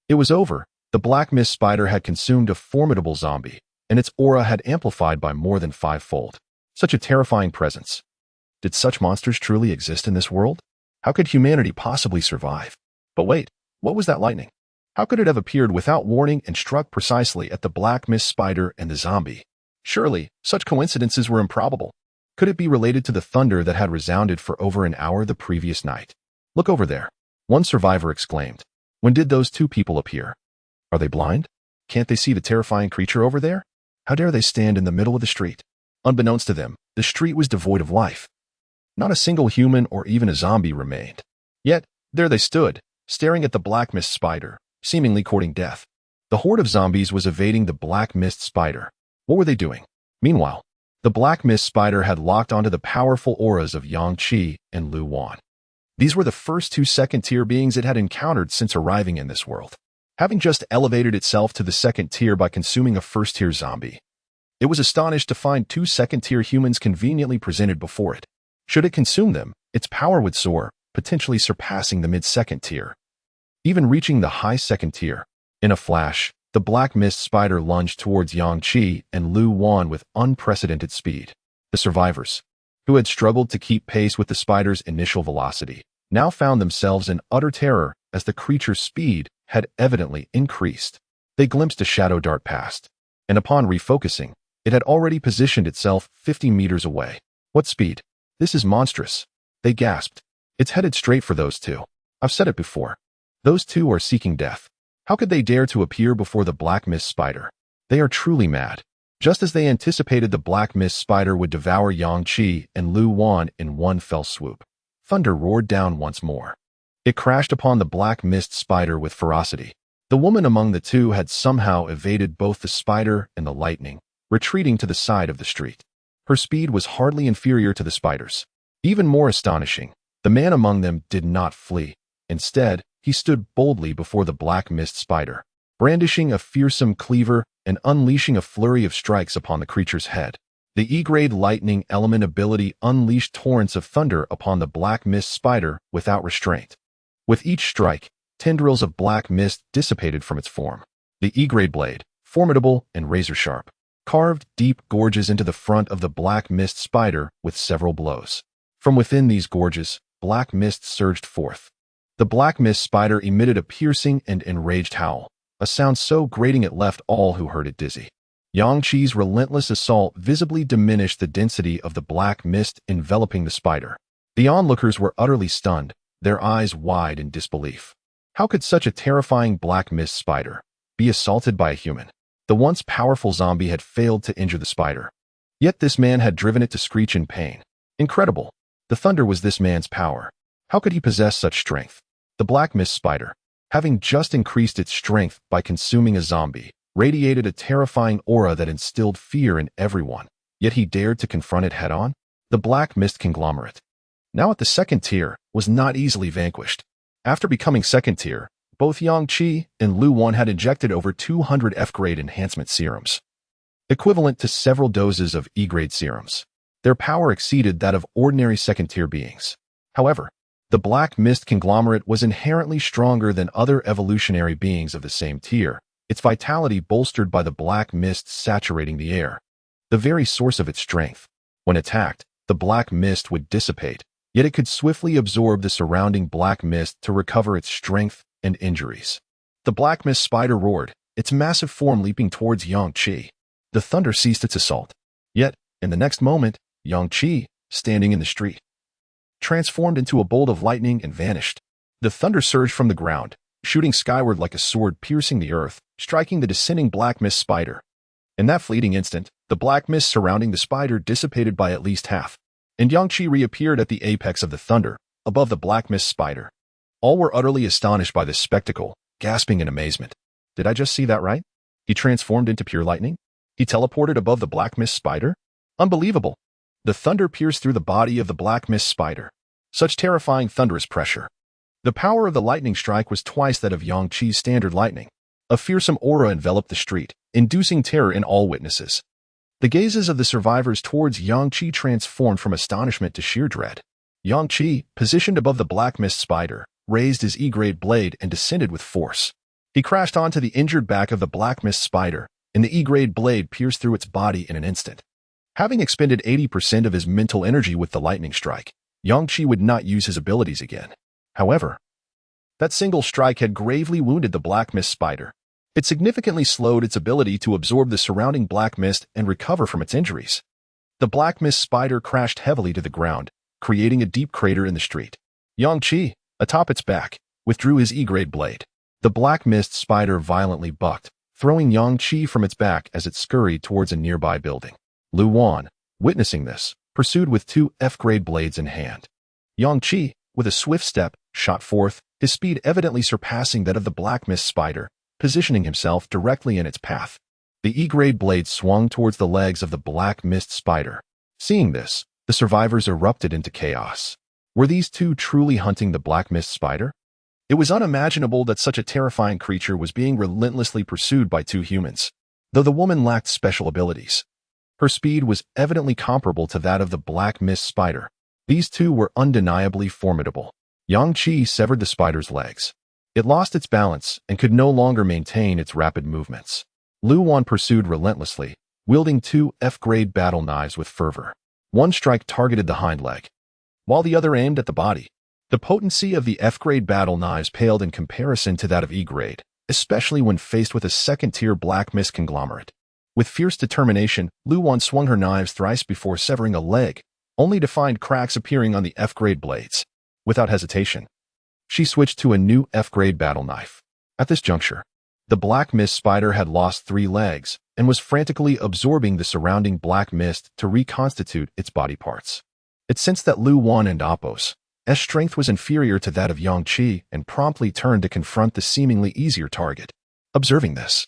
Speaker 1: It was over. The black mist spider had consumed a formidable zombie, and its aura had amplified by more than fivefold. Such a terrifying presence. Did such monsters truly exist in this world? How could humanity possibly survive? But wait, what was that lightning? How could it have appeared without warning and struck precisely at the black mist spider and the zombie? Surely, such coincidences were improbable. Could it be related to the thunder that had resounded for over an hour the previous night? Look over there, one survivor exclaimed. When did those two people appear? Are they blind? Can't they see the terrifying creature over there? How dare they stand in the middle of the street? Unbeknownst to them, the street was devoid of life. Not a single human or even a zombie remained. Yet, there they stood, staring at the black mist spider, seemingly courting death. The horde of zombies was evading the black mist spider. What were they doing? Meanwhile, the black mist spider had locked onto the powerful auras of Yang Qi and Lu Wan. These were the first two second-tier beings it had encountered since arriving in this world. Having just elevated itself to the second tier by consuming a first-tier zombie, it was astonished to find two second-tier humans conveniently presented before it. Should it consume them, its power would soar, potentially surpassing the mid-second tier, even reaching the high second tier. In a flash, the black mist spider lunged towards Yang Qi and Lu Wan with unprecedented speed. The survivors, who had struggled to keep pace with the spider's initial velocity, now found themselves in utter terror as the creature's speed had evidently increased. They glimpsed a shadow dart past, and upon refocusing, it had already positioned itself 50 meters away. What speed? This is monstrous, they gasped. It's headed straight for those two. I've said it before. Those two are seeking death. How could they dare to appear before the black mist spider? They are truly mad. Just as they anticipated, the black mist spider would devour Yang Qi and Lu Wan in one fell swoop. Thunder roared down once more. It crashed upon the black mist spider with ferocity. The woman among the two had somehow evaded both the spider and the lightning, retreating to the side of the street. Her speed was hardly inferior to the spider's. Even more astonishing, the man among them did not flee. Instead, he stood boldly before the black mist spider, brandishing a fearsome cleaver and unleashing a flurry of strikes upon the creature's head. The E-grade lightning element ability unleashed torrents of thunder upon the black mist spider without restraint. With each strike, tendrils of black mist dissipated from its form. The E-grade blade, formidable and razor-sharp, carved deep gorges into the front of the black mist spider with several blows. From within these gorges, black mist surged forth. The black mist spider emitted a piercing and enraged howl, a sound so grating it left all who heard it dizzy. Yang Qi's relentless assault visibly diminished the density of the black mist enveloping the spider. The onlookers were utterly stunned, their eyes wide in disbelief. How could such a terrifying black mist spider be assaulted by a human? The once powerful zombie had failed to injure the spider. Yet this man had driven it to screech in pain. Incredible. The thunder was this man's power. How could he possess such strength? The black mist spider, having just increased its strength by consuming a zombie, radiated a terrifying aura that instilled fear in everyone. Yet he dared to confront it head-on? The black mist conglomerate, now at the second tier, was not easily vanquished. After becoming second tier, both Yang Qi and Lu Wan had injected over 200 F-grade enhancement serums, equivalent to several doses of E-grade serums. Their power exceeded that of ordinary second-tier beings. However, the black mist conglomerate was inherently stronger than other evolutionary beings of the same tier, its vitality bolstered by the black mist saturating the air, the very source of its strength. When attacked, the black mist would dissipate, yet it could swiftly absorb the surrounding black mist to recover its strength and injuries. The black mist spider roared, its massive form leaping towards Yang Qi. The thunder ceased its assault. Yet, in the next moment, Yang Qi, standing in the street, transformed into a bolt of lightning and vanished. The thunder surged from the ground, shooting skyward like a sword piercing the earth, striking the descending black mist spider. In that fleeting instant, the black mist surrounding the spider dissipated by at least half, and Yang Qi reappeared at the apex of the thunder, above the black mist spider. All were utterly astonished by this spectacle, gasping in amazement. Did I just see that right? He transformed into pure lightning? He teleported above the black mist spider? Unbelievable! The thunder pierced through the body of the black mist spider. Such terrifying thunderous pressure. The power of the lightning strike was twice that of Yang Qi's standard lightning. A fearsome aura enveloped the street, inducing terror in all witnesses. The gazes of the survivors towards Yang Qi transformed from astonishment to sheer dread. Yang Qi, positioned above the black mist spider, raised his E-grade blade and descended with force. He crashed onto the injured back of the black mist spider, and the E-grade blade pierced through its body in an instant. Having expended 80% of his mental energy with the lightning strike, Yang Qi would not use his abilities again. However, that single strike had gravely wounded the black mist spider. It significantly slowed its ability to absorb the surrounding black mist and recover from its injuries. The black mist spider crashed heavily to the ground, creating a deep crater in the street. Yang Qi, atop its back, withdrew his E-grade blade. The black mist spider violently bucked, throwing Yang Qi from its back as it scurried towards a nearby building. Lu Wan, witnessing this, pursued with 2 F-grade blades in hand. Yang Qi, with a swift step, shot forth, his speed evidently surpassing that of the black mist spider, positioning himself directly in its path. The E-grade blade swung towards the legs of the black mist spider. Seeing this, the survivors erupted into chaos. Were these two truly hunting the black mist spider? It was unimaginable that such a terrifying creature was being relentlessly pursued by 2 humans. Though the woman lacked special abilities, her speed was evidently comparable to that of the black mist spider. These two were undeniably formidable. Yang Qi severed the spider's legs. It lost its balance and could no longer maintain its rapid movements. Lu Wan pursued relentlessly, wielding 2 F-grade battle knives with fervor. One strike targeted the hind leg, while the other aimed at the body. The potency of the F-grade battle knives paled in comparison to that of E-grade, especially when faced with a second-tier black mist conglomerate. With fierce determination, Lu Wan swung her knives thrice before severing a leg, only to find cracks appearing on the F-grade blades. Without hesitation, she switched to a new F-grade battle knife. At this juncture, the black mist spider had lost 3 legs and was frantically absorbing the surrounding black mist to reconstitute its body parts. It sensed that Lu Wan and Appo's strength was inferior to that of Yang Qi and promptly turned to confront the seemingly easier target. Observing this,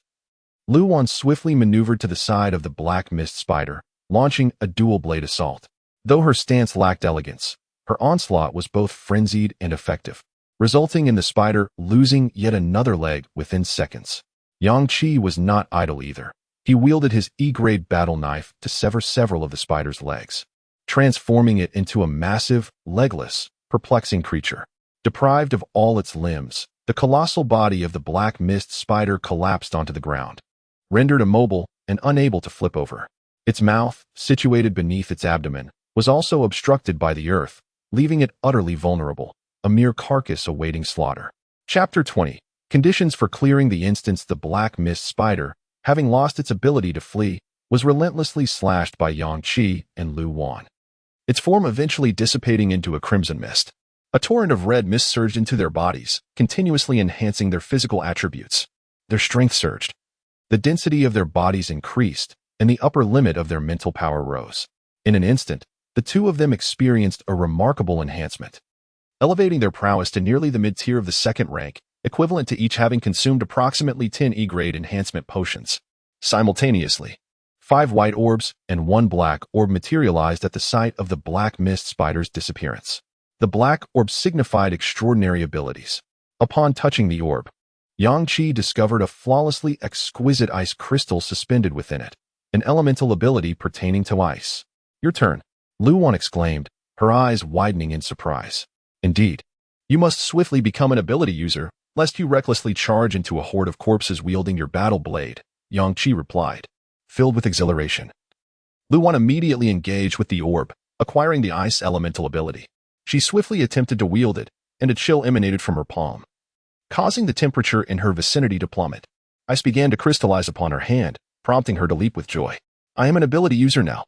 Speaker 1: Lu Wan swiftly maneuvered to the side of the black mist spider, launching a dual-blade assault. Though her stance lacked elegance, her onslaught was both frenzied and effective, resulting in the spider losing yet another leg within seconds. Yang Qi was not idle either. He wielded his E-grade battle knife to sever several of the spider's legs, transforming it into a massive, legless, perplexing creature. Deprived of all its limbs, the colossal body of the black mist spider collapsed onto the ground, rendered immobile and unable to flip over. Its mouth, situated beneath its abdomen, was also obstructed by the earth, leaving it utterly vulnerable, a mere carcass awaiting slaughter. Chapter 20. Conditions for clearing the instance the black mist spider having lost its ability to flee, was relentlessly slashed by Yang Qi and Lu Wan, its form eventually dissipating into a crimson mist. A torrent of red mist surged into their bodies, continuously enhancing their physical attributes. Their strength surged. The density of their bodies increased, and the upper limit of their mental power rose. In an instant, the two of them experienced a remarkable enhancement, elevating their prowess to nearly the mid-tier of the second rank, equivalent to each having consumed approximately 10 E-grade enhancement potions. Simultaneously, 5 white orbs and 1 black orb materialized at the site of the black mist spider's disappearance. The black orb signified extraordinary abilities. Upon touching the orb, Yang Qi discovered a flawlessly exquisite ice crystal suspended within it, an elemental ability pertaining to ice. "Your turn," Lu Wan exclaimed, her eyes widening in surprise. "Indeed. You must swiftly become an ability user, lest you recklessly charge into a horde of corpses wielding your battle blade," Yang Qi replied, filled with exhilaration. Lu Wan immediately engaged with the orb, acquiring the ice elemental ability. She swiftly attempted to wield it, and a chill emanated from her palm, causing the temperature in her vicinity to plummet. Ice began to crystallize upon her hand, prompting her to leap with joy. "I am an ability user now,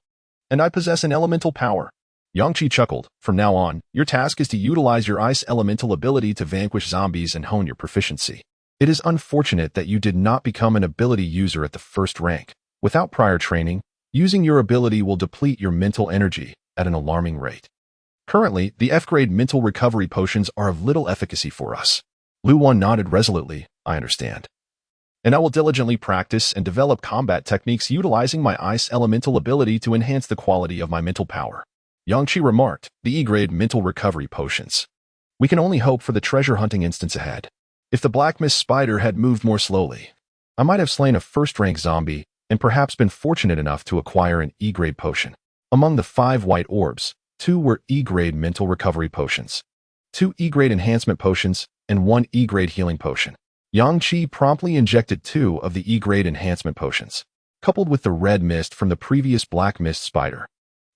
Speaker 1: and I possess an elemental power." Yang Qi chuckled. "From now on, your task is to utilize your ice elemental ability to vanquish zombies and hone your proficiency. It is unfortunate that you did not become an ability user at the first rank. Without prior training, using your ability will deplete your mental energy at an alarming rate. Currently, the F-grade mental recovery potions are of little efficacy for us." Lu Wan nodded resolutely. "I understand. And I will diligently practice and develop combat techniques utilizing my ice elemental ability to enhance the quality of my mental power." Yang Qi remarked, "The E-grade mental recovery potions. We can only hope for the treasure hunting instance ahead. If the black mist spider had moved more slowly, I might have slain a first-rank zombie and perhaps been fortunate enough to acquire an E-grade potion." Among the 5 white orbs, 2 were E-grade mental recovery potions, 2 E-grade enhancement potions, and 1 E-grade healing potion. Yang Qi promptly injected 2 of the E-grade enhancement potions, coupled with the red mist from the previous black mist spider,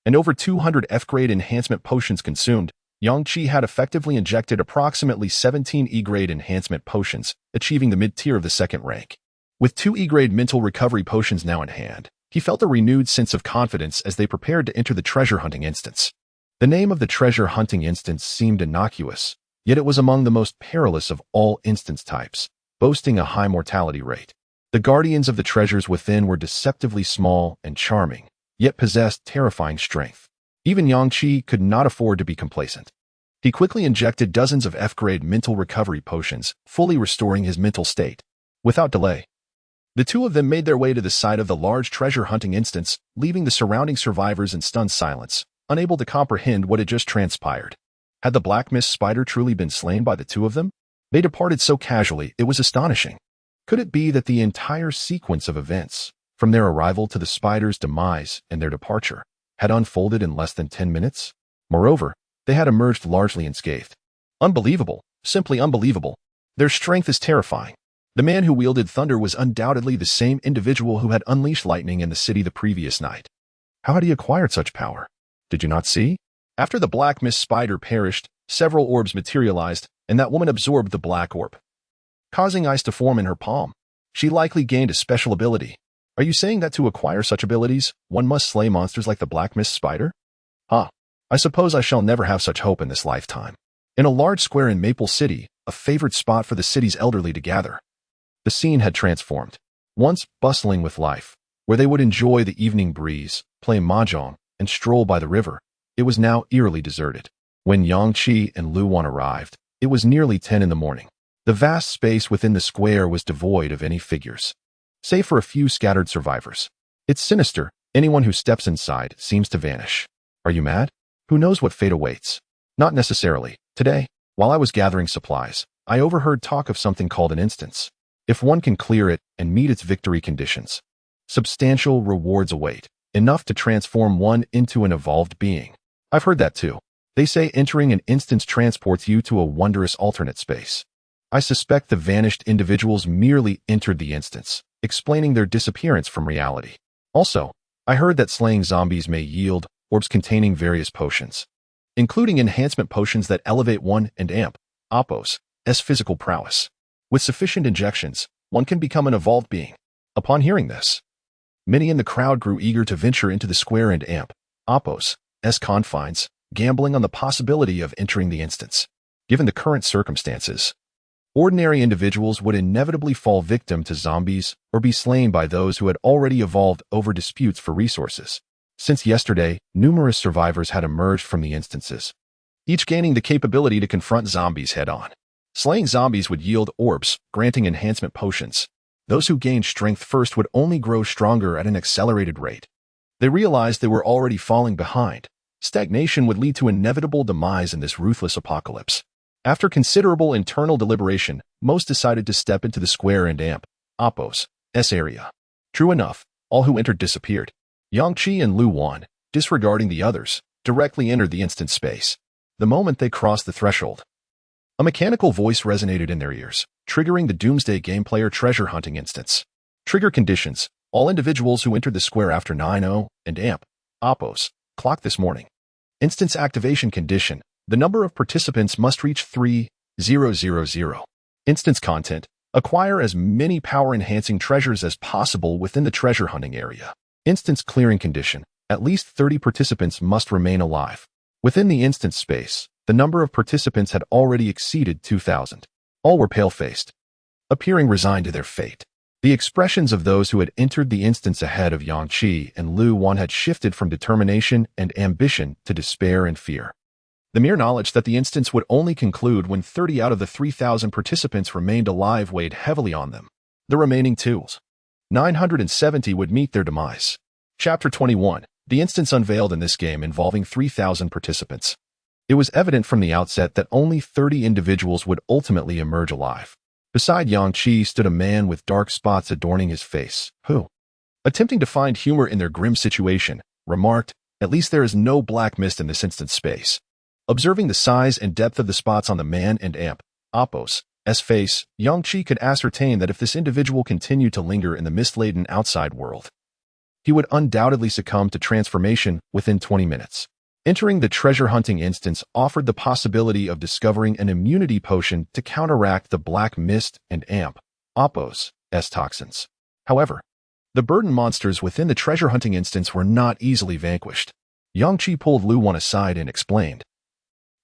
Speaker 1: and over 200 F-grade enhancement potions consumed. Yang Qi had effectively injected approximately 17 E-grade enhancement potions, achieving the mid-tier of the second rank. With 2 E-grade mental recovery potions now in hand, he felt a renewed sense of confidence as they prepared to enter the treasure hunting instance. The name of the treasure hunting instance seemed innocuous, yet it was among the most perilous of all instance types, boasting a high mortality rate. The guardians of the treasures within were deceptively small and charming, yet possessed terrifying strength. Even Yang Qi could not afford to be complacent. He quickly injected dozens of F-grade mental recovery potions, fully restoring his mental state. Without delay, the two of them made their way to the site of the large treasure hunting instance, leaving the surrounding survivors in stunned silence, unable to comprehend what had just transpired. Had the black mist spider truly been slain by the two of them? They departed so casually, it was astonishing. Could it be that the entire sequence of events, from their arrival to the spider's demise and their departure, had unfolded in less than 10 minutes? Moreover, they had emerged largely unscathed. Unbelievable, simply unbelievable. Their strength is terrifying. The man who wielded thunder was undoubtedly the same individual who had unleashed lightning in the city the previous night. How had he acquired such power? Did you not see? After the black mist spider perished, several orbs materialized, and that woman absorbed the black orb, causing ice to form in her palm. She likely gained a special ability. Are you saying that to acquire such abilities, one must slay monsters like the black mist spider? I suppose I shall never have such hope in this lifetime. In a large square in Maple City, a favorite spot for the city's elderly to gather, the scene had transformed. Once bustling with life, where they would enjoy the evening breeze, play mahjong, and stroll by the river, it was now eerily deserted. When Yang Qi and Lu Wan arrived, it was nearly 10 in the morning. The vast space within the square was devoid of any figures, save for a few scattered survivors. It's sinister. Anyone who steps inside seems to vanish. Are you mad? Who knows what fate awaits? Not necessarily. Today, while I was gathering supplies, I overheard talk of something called an instance. If one can clear it and meet its victory conditions, substantial rewards await, enough to transform one into an evolved being. I've heard that too. They say entering an instance transports you to a wondrous alternate space. I suspect the vanished individuals merely entered the instance, explaining their disappearance from reality. Also, I heard that slaying zombies may yield orbs containing various potions, including enhancement potions that elevate one and amp Appo's physical prowess. With sufficient injections, one can become an evolved being. Upon hearing this, many in the crowd grew eager to venture into the square and amp, Oppos, confines, gambling on the possibility of entering the instance. Given the current circumstances, ordinary individuals would inevitably fall victim to zombies or be slain by those who had already evolved over disputes for resources. Since yesterday, numerous survivors had emerged from the instances, each gaining the capability to confront zombies head-on. Slaying zombies would yield orbs, granting enhancement potions. Those who gained strength first would only grow stronger at an accelerated rate. They realized they were already falling behind. Stagnation would lead to inevitable demise in this ruthless apocalypse. After considerable internal deliberation, most decided to step into the square and amp, Oppos, area. True enough, all who entered disappeared. Yangqi and Lu Wan, disregarding the others, directly entered the instance space. The moment they crossed the threshold, a mechanical voice resonated in their ears, triggering the Doomsday game player treasure hunting instance. Trigger conditions: all individuals who entered the square after 9:00 and amp, Oppos, clock this morning. Instance activation condition: the number of participants must reach 3,000. Instance content: acquire as many power-enhancing treasures as possible within the treasure hunting area. Instance clearing condition: at least 30 participants must remain alive. Within the instance space, the number of participants had already exceeded 2,000. All were pale-faced, appearing resigned to their fate. The expressions of those who had entered the instance ahead of Yangqi and Lu Wan had shifted from determination and ambition to despair and fear. The mere knowledge that the instance would only conclude when 30 out of the 3,000 participants remained alive weighed heavily on them. The remaining 970 would meet their demise. Chapter 21. The instance unveiled in this game involving 3,000 participants. It was evident from the outset that only 30 individuals would ultimately emerge alive. Beside Yangqi stood a man with dark spots adorning his face, who, attempting to find humor in their grim situation, remarked, "At least there is no black mist in this instance space." Observing the size and depth of the spots on the man and amp, Oppos' face, Yangqi could ascertain that if this individual continued to linger in the mist-laden outside world, he would undoubtedly succumb to transformation within 20 minutes. Entering the treasure hunting instance offered the possibility of discovering an immunity potion to counteract the black mist and amp, Oppos' toxins. However, the burden monsters within the treasure hunting instance were not easily vanquished. Yangqi pulled Lu Wan aside and explained,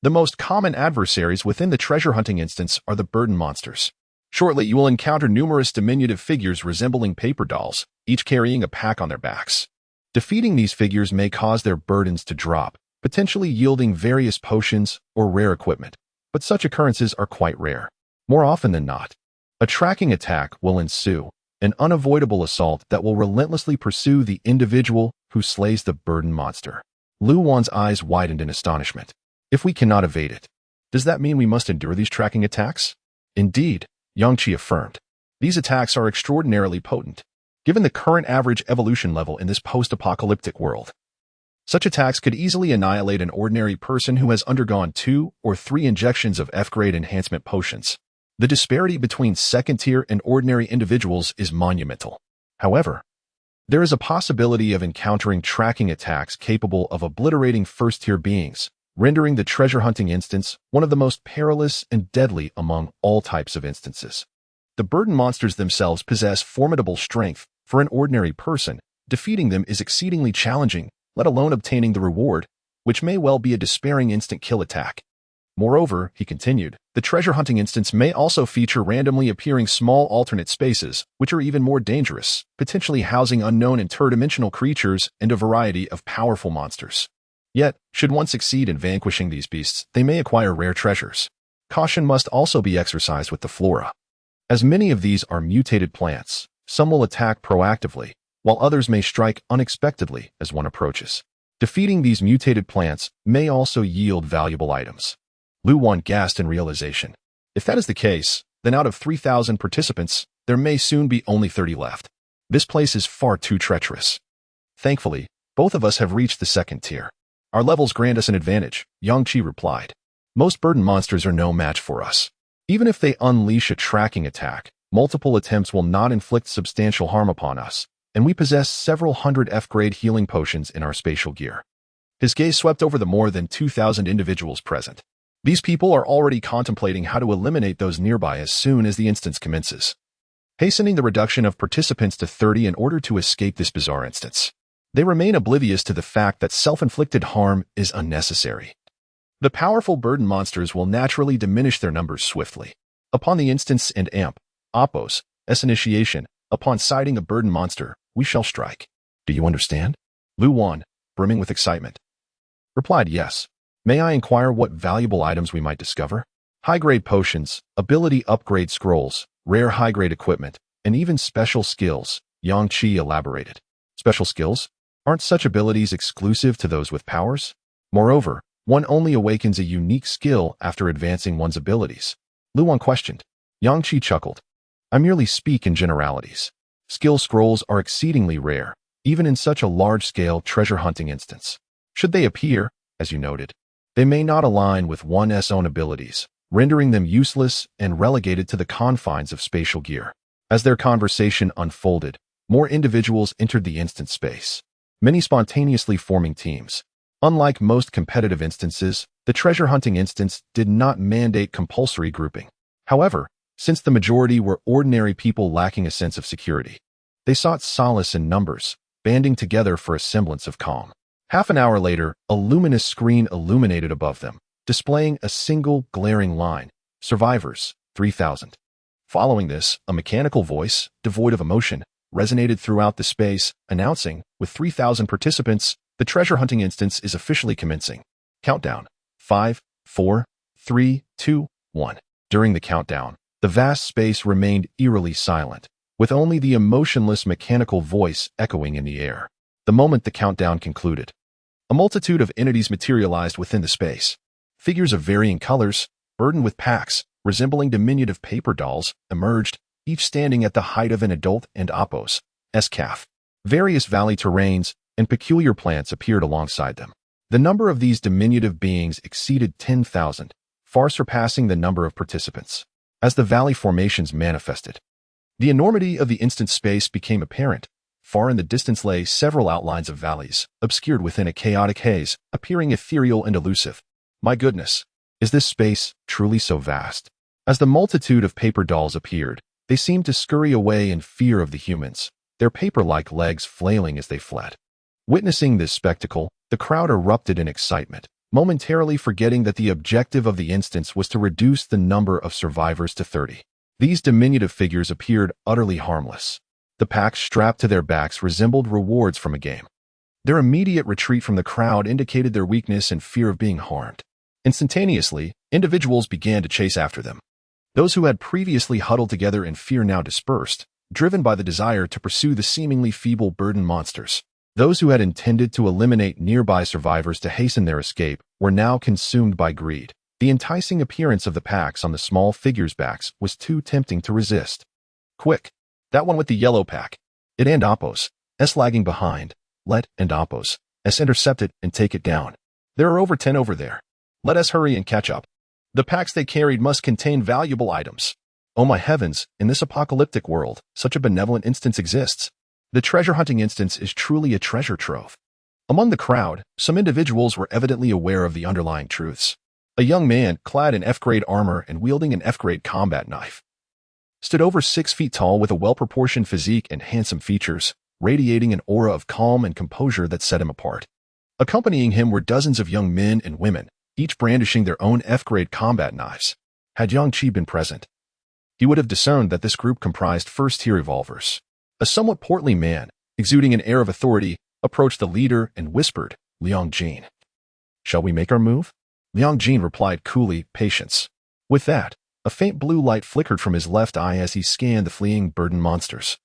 Speaker 1: "The most common adversaries within the treasure hunting instance are the burden monsters. Shortly, you will encounter numerous diminutive figures resembling paper dolls, each carrying a pack on their backs. Defeating these figures may cause their burdens to drop, potentially yielding various potions or rare equipment, but such occurrences are quite rare. More often than not, a tracking attack will ensue, an unavoidable assault that will relentlessly pursue the individual who slays the burden monster." Lu Wan's eyes widened in astonishment. "If we cannot evade it, does that mean we must endure these tracking attacks?" "Indeed," Yangqi affirmed. "These attacks are extraordinarily potent, given the current average evolution level in this post-apocalyptic world. Such attacks could easily annihilate an ordinary person who has undergone 2 or 3 injections of F-grade enhancement potions. The disparity between second-tier and ordinary individuals is monumental. However, there is a possibility of encountering tracking attacks capable of obliterating first-tier beings, rendering the treasure hunting instance one of the most perilous and deadly among all types of instances. The burden monsters themselves possess formidable strength. For an ordinary person, defeating them is exceedingly challenging, let alone obtaining the reward, which may well be a despairing instant kill attack. Moreover," he continued, "the treasure hunting instance may also feature randomly appearing small alternate spaces, which are even more dangerous, potentially housing unknown interdimensional creatures and a variety of powerful monsters. Yet, should one succeed in vanquishing these beasts, they may acquire rare treasures. Caution must also be exercised with the flora. As many of these are mutated plants, some will attack proactively, while others may strike unexpectedly as one approaches. Defeating these mutated plants may also yield valuable items." Lu Wan gasped in realization. If that is the case, then out of 3,000 participants, there may soon be only 30 left. This place is far too treacherous. "Thankfully, both of us have reached the second tier. Our levels grant us an advantage," Yangqi replied. "Most burden monsters are no match for us. Even if they unleash a tracking attack, multiple attempts will not inflict substantial harm upon us, and we possess several hundred F-grade healing potions in our spatial gear." His gaze swept over the more than 2,000 individuals present. These people are already contemplating how to eliminate those nearby as soon as the instance commences. hastening the reduction of participants to 30 in order to escape this bizarre instance. They remain oblivious to the fact that self-inflicted harm is unnecessary. The powerful burden monsters will naturally diminish their numbers swiftly. Upon the instance and amp, Oppos, S initiation, upon sighting a burden monster, we shall strike. Do you understand? Lu Wan, brimming with excitement, replied yes. May I inquire what valuable items we might discover? High-grade potions, ability upgrade scrolls, rare high-grade equipment, and even special skills, Yang Qi elaborated. Special skills? Aren't such abilities exclusive to those with powers? Moreover, one only awakens a unique skill after advancing one's abilities. Lu Wan questioned. Yang Qi chuckled. I merely speak in generalities. Skill scrolls are exceedingly rare, even in such a large-scale treasure-hunting instance. Should they appear, as you noted, they may not align with one's own abilities, rendering them useless and relegated to the confines of spatial gear. As their conversation unfolded, more individuals entered the instance space, many spontaneously forming teams. Unlike most competitive instances, the treasure hunting instance did not mandate compulsory grouping. However, since the majority were ordinary people lacking a sense of security, they sought solace in numbers, banding together for a semblance of calm. Half an hour later, a luminous screen illuminated above them, displaying a single glaring line, Survivors, 3000. Following this, a mechanical voice, devoid of emotion, resonated throughout the space, announcing, with 3,000 participants, the treasure hunting instance is officially commencing. Countdown. 5, 4, 3, 2, 1. During the countdown, the vast space remained eerily silent, with only the emotionless mechanical voice echoing in the air. The moment the countdown concluded, a multitude of entities materialized within the space. Figures of varying colors, burdened with packs, resembling diminutive paper dolls, emerged, each standing at the height of an adult and Oppos, S-calf. Various valley terrains and peculiar plants appeared alongside them. The number of these diminutive beings exceeded 10,000, far surpassing the number of participants. As the valley formations manifested, the enormity of the instant space became apparent. Far in the distance lay several outlines of valleys, obscured within a chaotic haze, appearing ethereal and elusive. My goodness, is this space truly so vast? As the multitude of paper dolls appeared, they seemed to scurry away in fear of the humans, their paper-like legs flailing as they fled. Witnessing this spectacle, the crowd erupted in excitement, momentarily forgetting that the objective of the instance was to reduce the number of survivors to 30. These diminutive figures appeared utterly harmless. The packs strapped to their backs resembled rewards from a game. Their immediate retreat from the crowd indicated their weakness and fear of being harmed. Instantaneously, individuals began to chase after them. Those who had previously huddled together in fear now dispersed, driven by the desire to pursue the seemingly feeble burden monsters. Those who had intended to eliminate nearby survivors to hasten their escape were now consumed by greed. The enticing appearance of the packs on the small figures' backs was too tempting to resist. Quick! That one with the yellow pack. It and Oppos, S lagging behind. Let and Oppos, S intercept it and take it down. There are over 10 over there. Let us hurry and catch up. The packs they carried must contain valuable items. Oh my heavens, in this apocalyptic world, such a benevolent instance exists. The treasure hunting instance is truly a treasure trove. Among the crowd, some individuals were evidently aware of the underlying truths. A young man, clad in F-grade armor and wielding an F-grade combat knife, stood over 6 feet tall with a well-proportioned physique and handsome features, radiating an aura of calm and composure that set him apart. Accompanying him were dozens of young men and women, each brandishing their own F-grade combat knives. Had Yang Qi been present, he would have discerned that this group comprised first-tier evolvers. A somewhat portly man, exuding an air of authority, approached the leader and whispered, Liang Jin. Shall we make our move? Liang Jin replied coolly, patience. With that, a faint blue light flickered from his left eye as he scanned the fleeing burden monsters.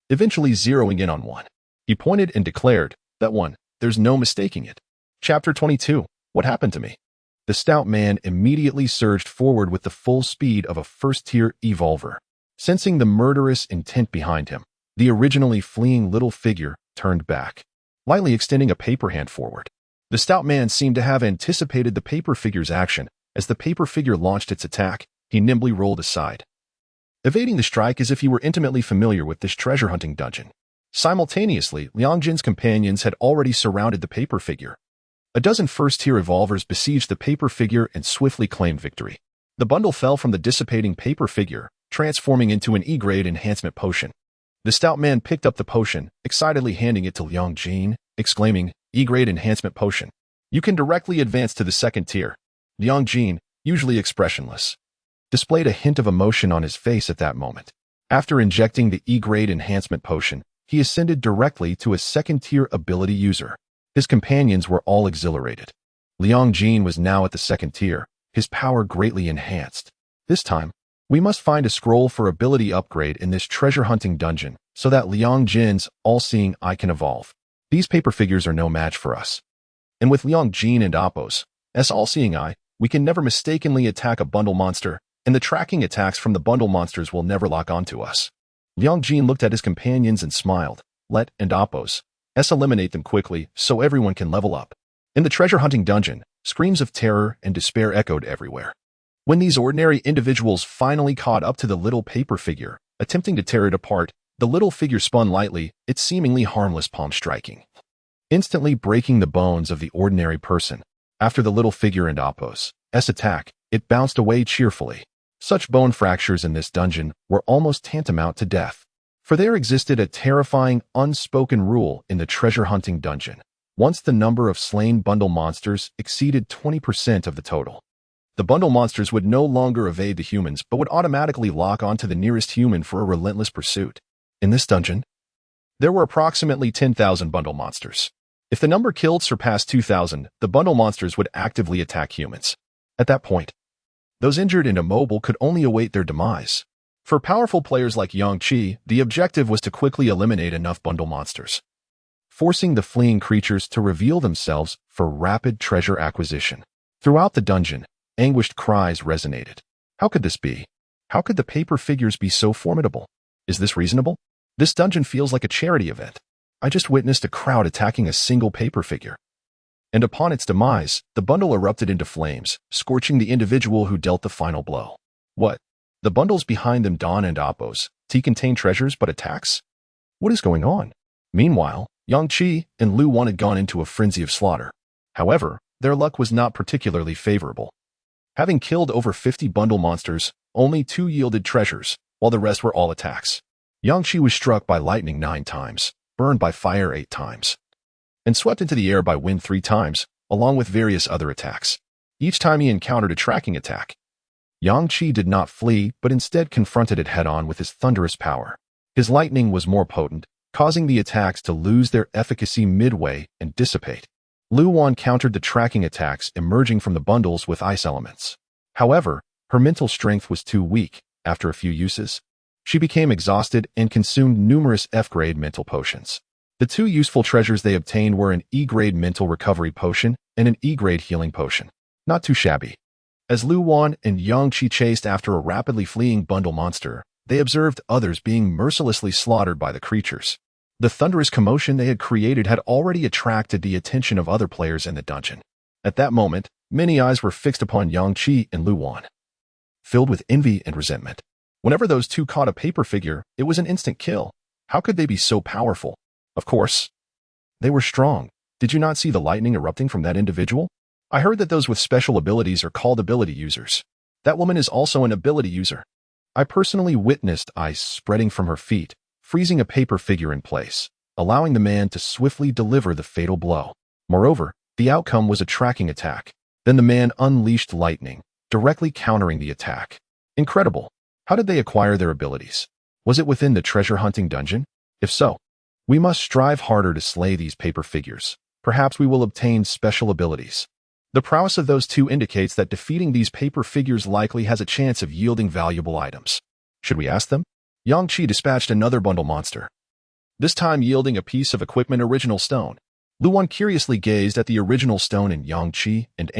Speaker 1: Eventually zeroing in on one, he pointed and declared, that one, there's no mistaking it. Chapter 22, What Happened to Me? The stout man immediately surged forward with the full speed of a first-tier evolver. Sensing the murderous intent behind him, the originally fleeing little figure turned back, lightly extending a paper hand forward. The stout man seemed to have anticipated the paper figure's action. As the paper figure launched its attack, he nimbly rolled aside, evading the strike as if he were intimately familiar with this treasure-hunting dungeon. Simultaneously, Liang Jin's companions had already surrounded the paper figure. A dozen first-tier evolvers besieged the paper figure and swiftly claimed victory. The bundle fell from the dissipating paper figure, transforming into an E-grade enhancement potion. The stout man picked up the potion, excitedly handing it to Liang Jin, exclaiming, "E-grade enhancement potion. You can directly advance to the second tier." Liang Jin, usually expressionless, displayed a hint of emotion on his face at that moment. After injecting the E-grade enhancement potion, he ascended directly to a second-tier ability user. His companions were all exhilarated. Liang Jin was now at the second tier, his power greatly enhanced. This time, we must find a scroll for ability upgrade in this treasure-hunting dungeon so that Liang Jin's all-seeing eye can evolve. These paper figures are no match for us. And with Liang Jin and Appo's all-seeing eye, we can never mistakenly attack a bundle monster, and the tracking attacks from the bundle monsters will never lock onto us. Liang Jin looked at his companions and smiled. Let and Appo's eliminate them quickly so everyone can level up. In the treasure-hunting dungeon, screams of terror and despair echoed everywhere. When these ordinary individuals finally caught up to the little paper figure, attempting to tear it apart, the little figure spun lightly, its seemingly harmless palm striking, instantly breaking the bones of the ordinary person. After the little figure and Appo's attack, it bounced away cheerfully. Such bone fractures in this dungeon were almost tantamount to death. For there existed a terrifying, unspoken rule in the treasure-hunting dungeon. Once the number of slain bundle monsters exceeded 20% of the total, the bundle monsters would no longer evade the humans but would automatically lock onto the nearest human for a relentless pursuit. In this dungeon, there were approximately 10,000 bundle monsters. If the number killed surpassed 2,000, the bundle monsters would actively attack humans. At that point, those injured and immobile could only await their demise. For powerful players like Yang Qi, the objective was to quickly eliminate enough bundle monsters, forcing the fleeing creatures to reveal themselves for rapid treasure acquisition. Throughout the dungeon, anguished cries resonated. How could this be? How could the paper figures be so formidable? Is this reasonable? This dungeon feels like a charity event. I just witnessed a crowd attacking a single paper figure. And upon its demise, the bundle erupted into flames, scorching the individual who dealt the final blow. What? The bundles behind them, Dawn and Appo's, contain treasures but attacks? What is going on? Meanwhile, Yang Qi and Lu Wan had gone into a frenzy of slaughter. However, their luck was not particularly favorable. Having killed over 50 bundle monsters, only 2 yielded treasures, while the rest were all attacks. Yang Qi was struck by lightning 9 times, burned by fire 8 times, and swept into the air by wind 3 times, along with various other attacks. Each time he encountered a tracking attack, Yang Qi did not flee, but instead confronted it head-on with his thunderous power. His lightning was more potent, causing the attacks to lose their efficacy midway and dissipate. Lu Wan countered the tracking attacks emerging from the bundles with ice elements. However, her mental strength was too weak. After a few uses, she became exhausted and consumed numerous F-grade mental potions. The 2 useful treasures they obtained were an E-grade mental recovery potion and an E-grade healing potion. Not too shabby. As Lu Wan and Yang Qi chased after a rapidly fleeing bundle monster, they observed others being mercilessly slaughtered by the creatures. The thunderous commotion they had created had already attracted the attention of other players in the dungeon. At that moment, many eyes were fixed upon Yang Qi and Lu Wan, filled with envy and resentment. Whenever those 2 caught a paper figure, it was an instant kill. How could they be so powerful? Of course, they were strong. Did you not see the lightning erupting from that individual? I heard that those with special abilities are called ability users. That woman is also an ability user. I personally witnessed ice spreading from her feet, freezing a paper figure in place, allowing the man to swiftly deliver the fatal blow. Moreover, the outcome was a tracking attack. Then the man unleashed lightning, directly countering the attack. Incredible. How did they acquire their abilities? Was it within the treasure-hunting dungeon? If so, we must strive harder to slay these paper figures. Perhaps we will obtain special abilities. The prowess of those 2 indicates that defeating these paper figures likely has a chance of yielding valuable items. Should we ask them? Yang Qi dispatched another bundle monster, this time yielding a piece of equipment original stone. Lu Wan curiously gazed at the original stone in Yang Qi and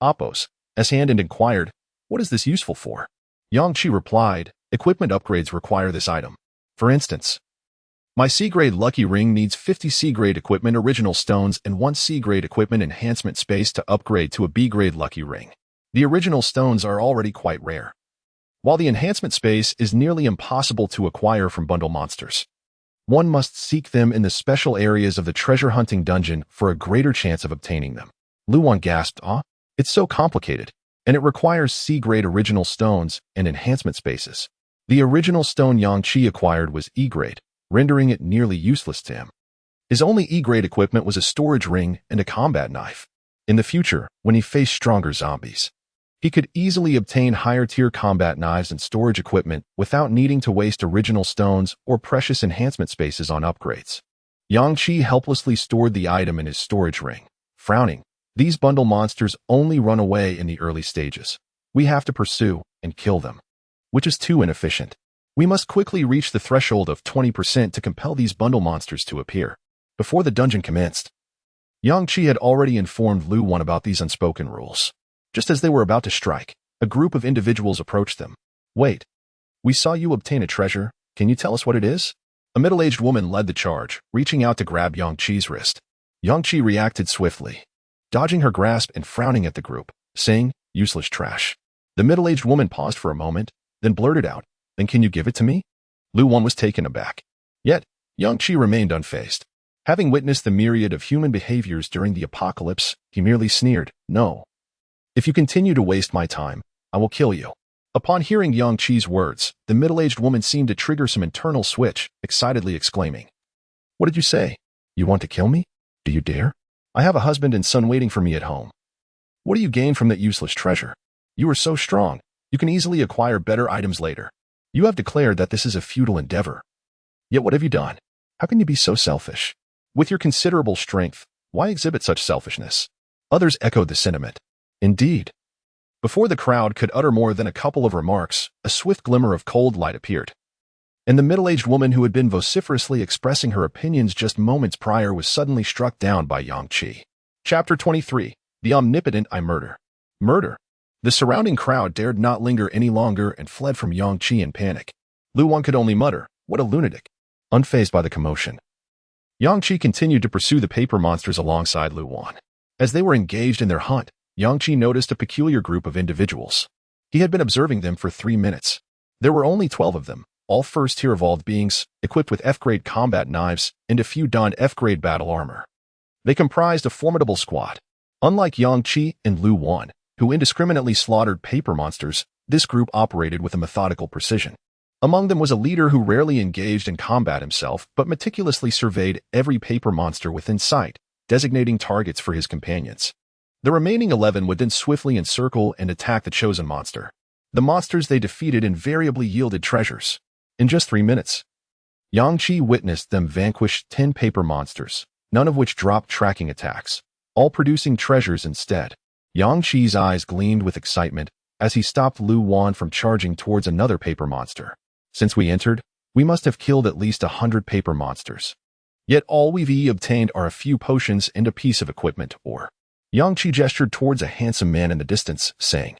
Speaker 1: Appo's hand and inquired, "What is this useful for?" Yang Qi replied, "Equipment upgrades require this item. For instance, my C-grade lucky ring needs 50 C-grade equipment original stones and 1 C-grade equipment enhancement space to upgrade to a B-grade lucky ring. The original stones are already quite rare, while the enhancement space is nearly impossible to acquire from bundle monsters. One must seek them in the special areas of the treasure-hunting dungeon for a greater chance of obtaining them." Lu Wan gasped, "Ah, it's so complicated, and it requires C-grade original stones and enhancement spaces. The original stone Yang Qi acquired was E-grade, rendering it nearly useless to him. His only E-grade equipment was a storage ring and a combat knife. In the future, when he faced stronger zombies, he could easily obtain higher-tier combat knives and storage equipment without needing to waste original stones or precious enhancement spaces on upgrades. Yang Qi helplessly stored the item in his storage ring. Frowning, these bundle monsters only run away in the early stages. We have to pursue and kill them, which is too inefficient. We must quickly reach the threshold of 20% to compel these bundle monsters to appear. Before the dungeon commenced, Yang Qi had already informed Lu Wan about these unspoken rules. Just as they were about to strike, a group of individuals approached them. Wait, we saw you obtain a treasure. Can you tell us what it is? A middle-aged woman led the charge, reaching out to grab Yang Qi's wrist. Yang Qi reacted swiftly, dodging her grasp and frowning at the group, saying, "Useless trash." The middle-aged woman paused for a moment, then blurted out, "Then can you give it to me?" Lu Wan was taken aback. Yet, Yang Qi remained unfazed. Having witnessed the myriad of human behaviors during the apocalypse, he merely sneered, "No. If you continue to waste my time, I will kill you." Upon hearing Yang Qi's words, the middle-aged woman seemed to trigger some internal switch, excitedly exclaiming, "What did you say? You want to kill me? Do you dare? I have a husband and son waiting for me at home. What do you gain from that useless treasure? You are so strong, you can easily acquire better items later. You have declared that this is a futile endeavor. Yet what have you done? How can you be so selfish? With your considerable strength, why exhibit such selfishness?" Others echoed the sentiment. Indeed. Before the crowd could utter more than a couple of remarks, a swift glimmer of cold light appeared, and the middle-aged woman who had been vociferously expressing her opinions just moments prior was suddenly struck down by Yang Qi. Chapter 23. The Omnipotent I Murder. Murder. The surrounding crowd dared not linger any longer and fled from Yang Qi in panic. Lu Wan could only mutter, "What a lunatic." Unfazed by the commotion, Yang Qi continued to pursue the paper monsters alongside Lu Wan. As they were engaged in their hunt, Yang Qi noticed a peculiar group of individuals. He had been observing them for 3 minutes. There were only 12 of them, all first-tier evolved beings, equipped with F-grade combat knives, and a few donned F-grade battle armor. They comprised a formidable squad. Unlike Yang Qi and Lu Wan, who indiscriminately slaughtered paper monsters, this group operated with a methodical precision. Among them was a leader who rarely engaged in combat himself, but meticulously surveyed every paper monster within sight, designating targets for his companions. The remaining 11 would then swiftly encircle and attack the chosen monster. The monsters they defeated invariably yielded treasures. In just 3 minutes, Yang Qi witnessed them vanquish 10 paper monsters, none of which dropped tracking attacks, all producing treasures instead. Yang Qi's eyes gleamed with excitement as he stopped Lu Wan from charging towards another paper monster. "Since we entered, we must have killed at least 100 paper monsters. Yet all we've obtained are a few potions and a piece of equipment, or..." Yang Qi gestured towards a handsome man in the distance, saying,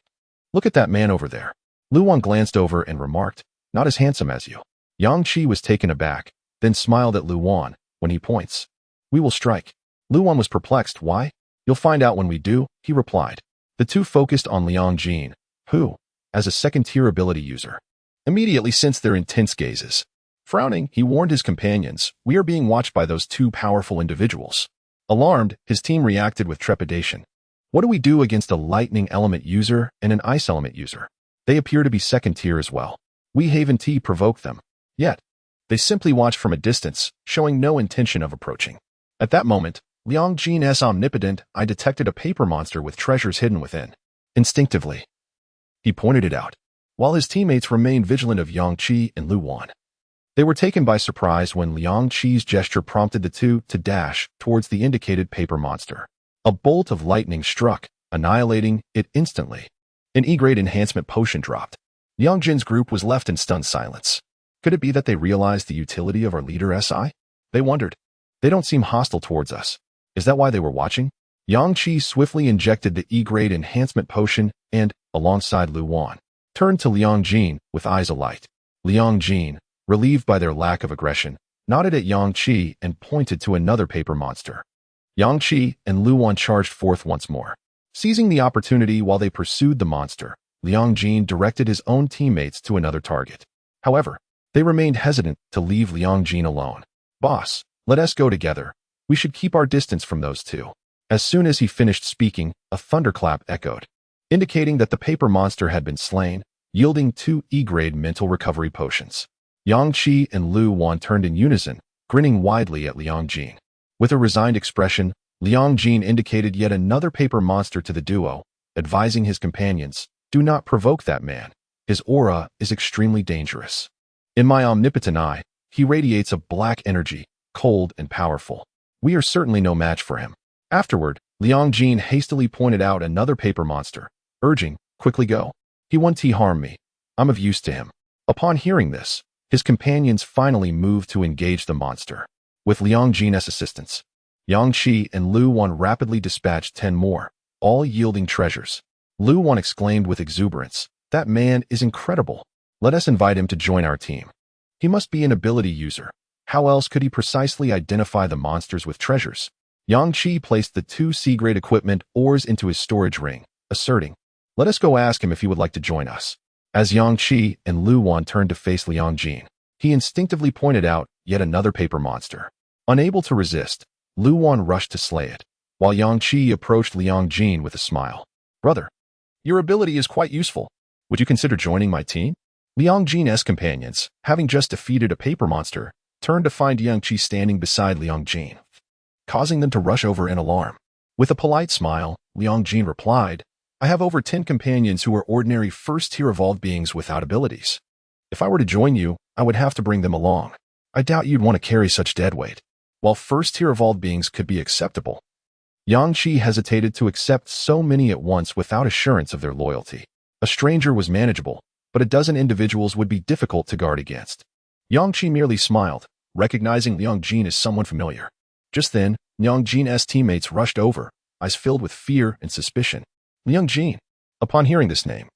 Speaker 1: "Look at that man over there." Lu Wan glanced over and remarked, "Not as handsome as you." Yang Qi was taken aback, then smiled at Lu Wan. "When he points, we will strike." Lu Wan was perplexed. "Why?" "You'll find out when we do," he replied. The two focused on Liang Jin, who, as a second-tier ability user, immediately sensed their intense gazes. Frowning, he warned his companions, "We are being watched by those two powerful individuals." Alarmed, his team reacted with trepidation. "What do we do against a lightning element user and an ice element user? They appear to be second tier as well. We Haven T provoked them. Yet, they simply watched from a distance, showing no intention of approaching." At that moment, Liang Jin's omnipotent eye detected a paper monster with treasures hidden within. Instinctively, he pointed it out, while his teammates remained vigilant of Yang Qi and Lu Wan. They were taken by surprise when Liang Qi's gesture prompted the two to dash towards the indicated paper monster. A bolt of lightning struck, annihilating it instantly. An E-grade enhancement potion dropped. Liang Jin's group was left in stunned silence. Could it be that they realized the utility of our leader SI? They wondered. They don't seem hostile towards us. Is that why they were watching? Yang Qi swiftly injected the E-grade enhancement potion and, alongside Lu Wan, turned to Liang Jin with eyes alight. Liang Jin, relieved by their lack of aggression, nodded at Yang Qi and pointed to another paper monster. Yang Qi and Lu Wan charged forth once more. Seizing the opportunity while they pursued the monster, Liang Jin directed his own teammates to another target. However, they remained hesitant to leave Liang Jin alone. "Boss, let us go together. We should keep our distance from those two." As soon as he finished speaking, a thunderclap echoed, indicating that the paper monster had been slain. yielding 2 E-grade mental recovery potions. Yang Qi and Lu Wan turned in unison, grinning widely at Liang Jin. With a resigned expression, Liang Jin indicated yet another paper monster to the duo, advising his companions, "Do not provoke that man. His aura is extremely dangerous. In my omnipotent eye, he radiates a black energy, cold and powerful. We are certainly no match for him." Afterward, Liang Jin hastily pointed out another paper monster, urging, "Quickly go. He won't harm me. I'm of use to him." Upon hearing this, his companions finally moved to engage the monster. With Liang Jin's assistance, Yang Qi and Lu Wan rapidly dispatched 10 more, all yielding treasures. Lu Wan exclaimed with exuberance, "That man is incredible. Let us invite him to join our team. He must be an ability user. How else could he precisely identify the monsters with treasures?" Yang Qi placed the 2 C-grade equipment ores into his storage ring, asserting, "Let us go ask him if he would like to join us." As Yang Qi and Lu Wan turned to face Liang Jin, he instinctively pointed out yet another paper monster. Unable to resist, Lu Wan rushed to slay it, while Yang Qi approached Liang Jin with a smile. "Brother, your ability is quite useful. Would you consider joining my team?" Liang Jin's companions, having just defeated a paper monster, turned to find Yang Qi standing beside Liang Jin, causing them to rush over in alarm. With a polite smile, Liang Jin replied, "I have over 10 companions who are ordinary first-tier evolved beings without abilities. If I were to join you, I would have to bring them along. I doubt you'd want to carry such dead weight." While first-tier evolved beings could be acceptable, Yang Qi hesitated to accept so many at once without assurance of their loyalty. A stranger was manageable, but a dozen individuals would be difficult to guard against. Yang Qi merely smiled, recognizing Liang Jin as someone familiar. Just then, Liang Jin's teammates rushed over, eyes filled with fear and suspicion. Liang Jin. Upon hearing this name,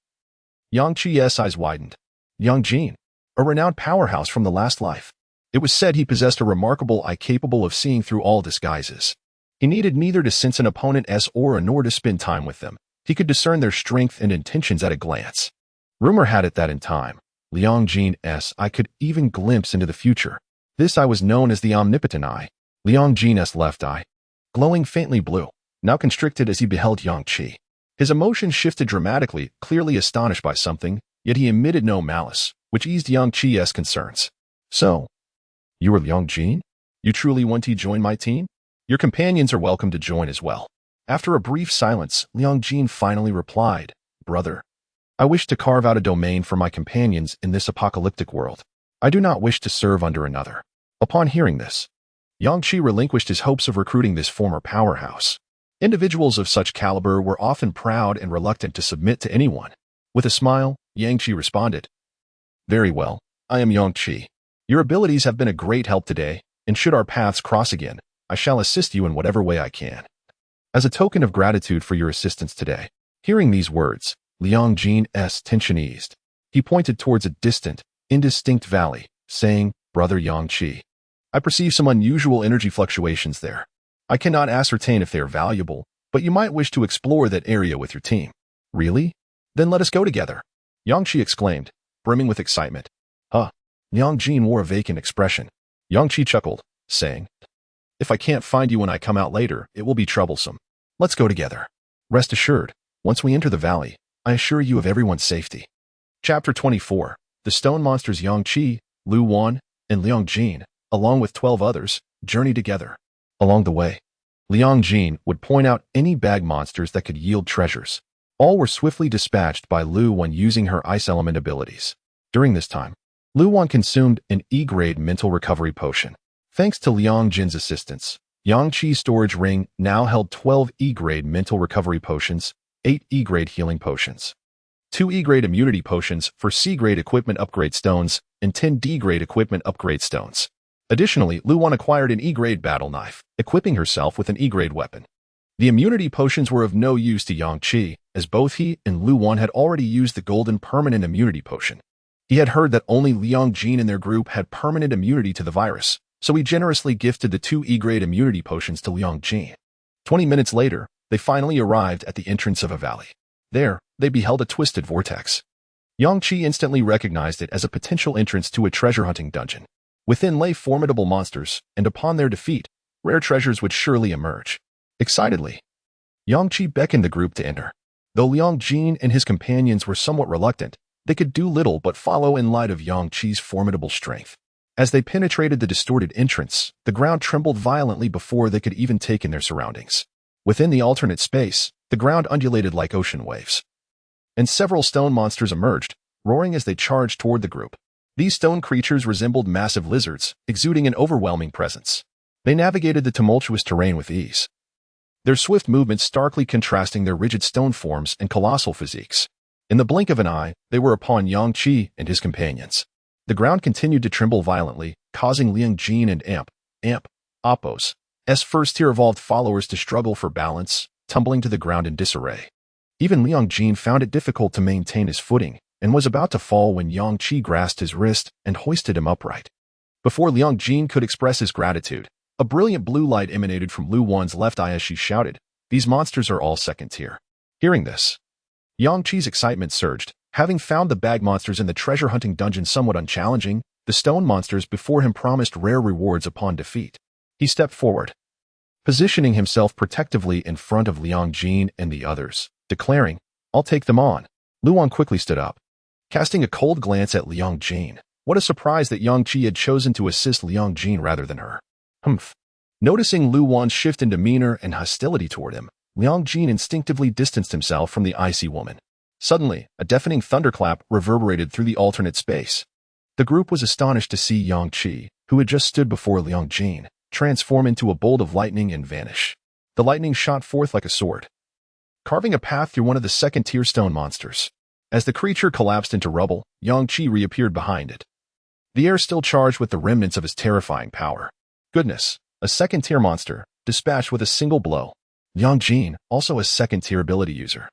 Speaker 1: Yang Qi's eyes widened. Liang Jin, a renowned powerhouse from the last life. It was said he possessed a remarkable eye capable of seeing through all disguises. He needed neither to sense an opponent's aura nor to spend time with them. He could discern their strength and intentions at a glance. Rumor had it that in time, Liang Jin's eye could even glimpse into the future. This eye was known as the omnipotent eye. Liang Jin's left eye, glowing faintly blue, now constricted as he beheld Yang Qi. His emotions shifted dramatically, clearly astonished by something, yet he emitted no malice, which eased Yang Qi's concerns. "So, you are Liang Jin? You truly want to join my team? Your companions are welcome to join as well." After a brief silence, Liang Jin finally replied, "Brother, I wish to carve out a domain for my companions in this apocalyptic world. I do not wish to serve under another." Upon hearing this, Yang Qi relinquished his hopes of recruiting this former powerhouse. Individuals of such caliber were often proud and reluctant to submit to anyone. With a smile, Yang Qi responded, "Very well, I am Yang Qi. Your abilities have been a great help today, and should our paths cross again, I shall assist you in whatever way I can. As a token of gratitude for your assistance today." Hearing these words, Liang Jin's tension eased. He pointed towards a distant, indistinct valley, saying, "Brother Yang Qi, I perceive some unusual energy fluctuations there. I cannot ascertain if they are valuable, but you might wish to explore that area with your team." "Really? Then let us go together," Yang Qi exclaimed, brimming with excitement. "Huh." Liang Jin wore a vacant expression. Yang Qi chuckled, saying, "If I can't find you when I come out later, it will be troublesome. Let's go together. Rest assured, once we enter the valley, I assure you of everyone's safety." Chapter 24. The stone monsters Yang Qi, Lu Wan, and Liang Jin, along with 12 others, journeyed together. Along the way, Liang Jin would point out any bag monsters that could yield treasures. All were swiftly dispatched by Lu Wan using her ice element abilities. During this time, Lu Wan consumed an E-grade mental recovery potion. Thanks to Liang Jin's assistance, Yang Qi's storage ring now held 12 E-grade mental recovery potions, 8 E-grade healing potions, 2 E-grade immunity potions for C-grade equipment upgrade stones, and 10 D-grade equipment upgrade stones. Additionally, Lu Wan acquired an E-grade battle knife, equipping herself with an E-grade weapon. The immunity potions were of no use to Yang Qi, as both he and Lu Wan had already used the golden permanent immunity potion. He had heard that only Liang Jin and their group had permanent immunity to the virus, so he generously gifted the 2 E-grade immunity potions to Liang Jin. 20 minutes later, they finally arrived at the entrance of a valley. There, they beheld a twisted vortex. Yang Qi instantly recognized it as a potential entrance to a treasure-hunting dungeon. Within lay formidable monsters, and upon their defeat, rare treasures would surely emerge. Excitedly, Yang Qi beckoned the group to enter. Though Liang Jin and his companions were somewhat reluctant, They could do little but follow in light of Yang Qi's formidable strength. As they penetrated the distorted entrance, the ground trembled violently before they could even take in their surroundings. Within the alternate space, the ground undulated like ocean waves. And several stone monsters emerged, roaring as they charged toward the group. These stone creatures resembled massive lizards, exuding an overwhelming presence. They navigated the tumultuous terrain with ease, their swift movements starkly contrasting their rigid stone forms and colossal physiques. In the blink of an eye, they were upon Yang Qi and his companions. The ground continued to tremble violently, causing Liang Jin and Appos' first-tier evolved followers to struggle for balance, tumbling to the ground in disarray. Even Liang Jin found it difficult to maintain his footing and was about to fall when Yang Qi grasped his wrist and hoisted him upright. Before Liang Jin could express his gratitude, a brilliant blue light emanated from Lu Wan's left eye as she shouted, "These monsters are all second tier." Hearing this, Yang Qi's excitement surged. Having found the bag monsters in the treasure-hunting dungeon somewhat unchallenging, the stone monsters before him promised rare rewards upon defeat. He stepped forward, positioning himself protectively in front of Liang Jin and the others, declaring, "I'll take them on." Lu Wan quickly stood up, casting a cold glance at Liang Jin. What a surprise that Yang Qi had chosen to assist Liang Jin rather than her. Humph. Noticing Lu Wan's shift in demeanor and hostility toward him, Liang Jin instinctively distanced himself from the icy woman. Suddenly, a deafening thunderclap reverberated through the alternate space. The group was astonished to see Yang Qi, who had just stood before Liang Jin, transform into a bolt of lightning and vanish. The lightning shot forth like a sword, carving a path through one of the second-tier stone monsters. As the creature collapsed into rubble, Yang Qi reappeared behind it, the air still charged with the remnants of his terrifying power. Goodness, a second-tier monster, dispatched with a single blow. Liang Jin, also a second-tier ability user,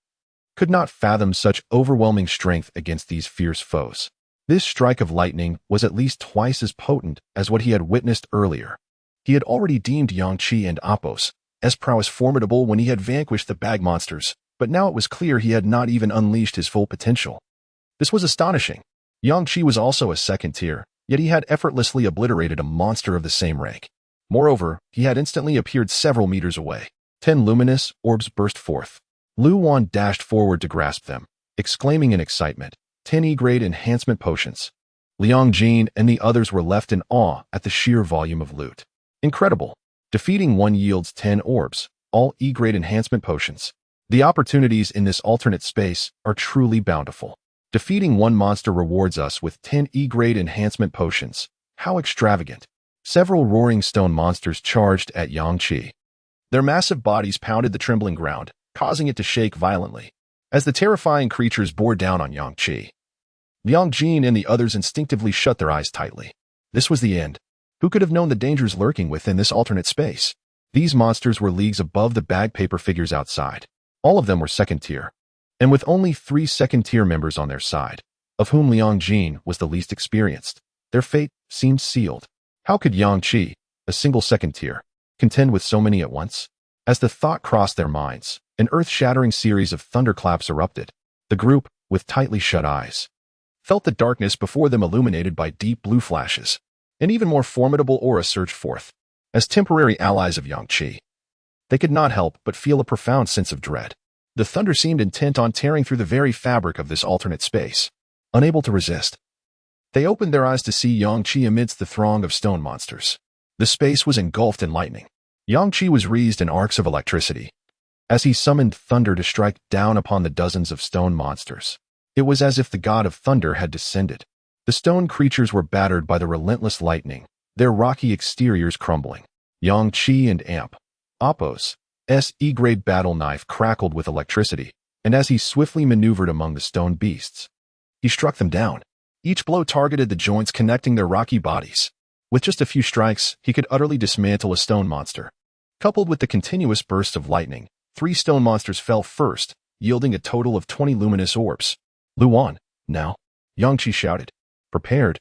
Speaker 1: could not fathom such overwhelming strength against these fierce foes. This strike of lightning was at least twice as potent as what he had witnessed earlier. He had already deemed Yang Qi and Appos' prowess formidable when he had vanquished the bag monsters, but now it was clear he had not even unleashed his full potential. This was astonishing. Yang Qi was also a second tier, yet he had effortlessly obliterated a monster of the same rank. Moreover, he had instantly appeared several meters away. 10 luminous orbs burst forth. Lu Wan dashed forward to grasp them, exclaiming in excitement, 10 E-grade enhancement potions. Liang Jin and the others were left in awe at the sheer volume of loot. Incredible. Defeating one yields 10 orbs, all E-grade enhancement potions. The opportunities in this alternate space are truly bountiful. Defeating one monster rewards us with 10 E-grade enhancement potions. How extravagant. Several roaring stone monsters charged at Yang Qi. Their massive bodies pounded the trembling ground, causing it to shake violently. As the terrifying creatures bore down on Yang Qi, Liang Jin and the others instinctively shut their eyes tightly. This was the end. Who could have known the dangers lurking within this alternate space? These monsters were leagues above the bag paper figures outside. All of them were second tier, and with only 3 second-tier members on their side, of whom Liang Jin was the least experienced. Their fate seemed sealed. How could Yang Qi, a single second-tier, contend with so many at once? As the thought crossed their minds, an earth-shattering series of thunderclaps erupted. The group, with tightly shut eyes, felt the darkness before them illuminated by deep blue flashes. An even more formidable aura surged forth. As temporary allies of Yang Qi, they could not help but feel a profound sense of dread. The thunder seemed intent on tearing through the very fabric of this alternate space. Unable to resist, they opened their eyes to see Yang Qi amidst the throng of stone monsters. The space was engulfed in lightning. Yang Qi was wreathed in arcs of electricity as he summoned thunder to strike down upon the dozens of stone monsters. It was as if the god of thunder had descended. The stone creatures were battered by the relentless lightning, their rocky exteriors crumbling. Yang Qi and Appos' E-grade battle knife crackled with electricity, and as he swiftly maneuvered among the stone beasts, he struck them down. Each blow targeted the joints connecting their rocky bodies. With just a few strikes, he could utterly dismantle a stone monster. Coupled with the continuous bursts of lightning, 3 stone monsters fell first, yielding a total of 20 luminous orbs. Lu Wan, now, Yang Qi shouted. Prepared.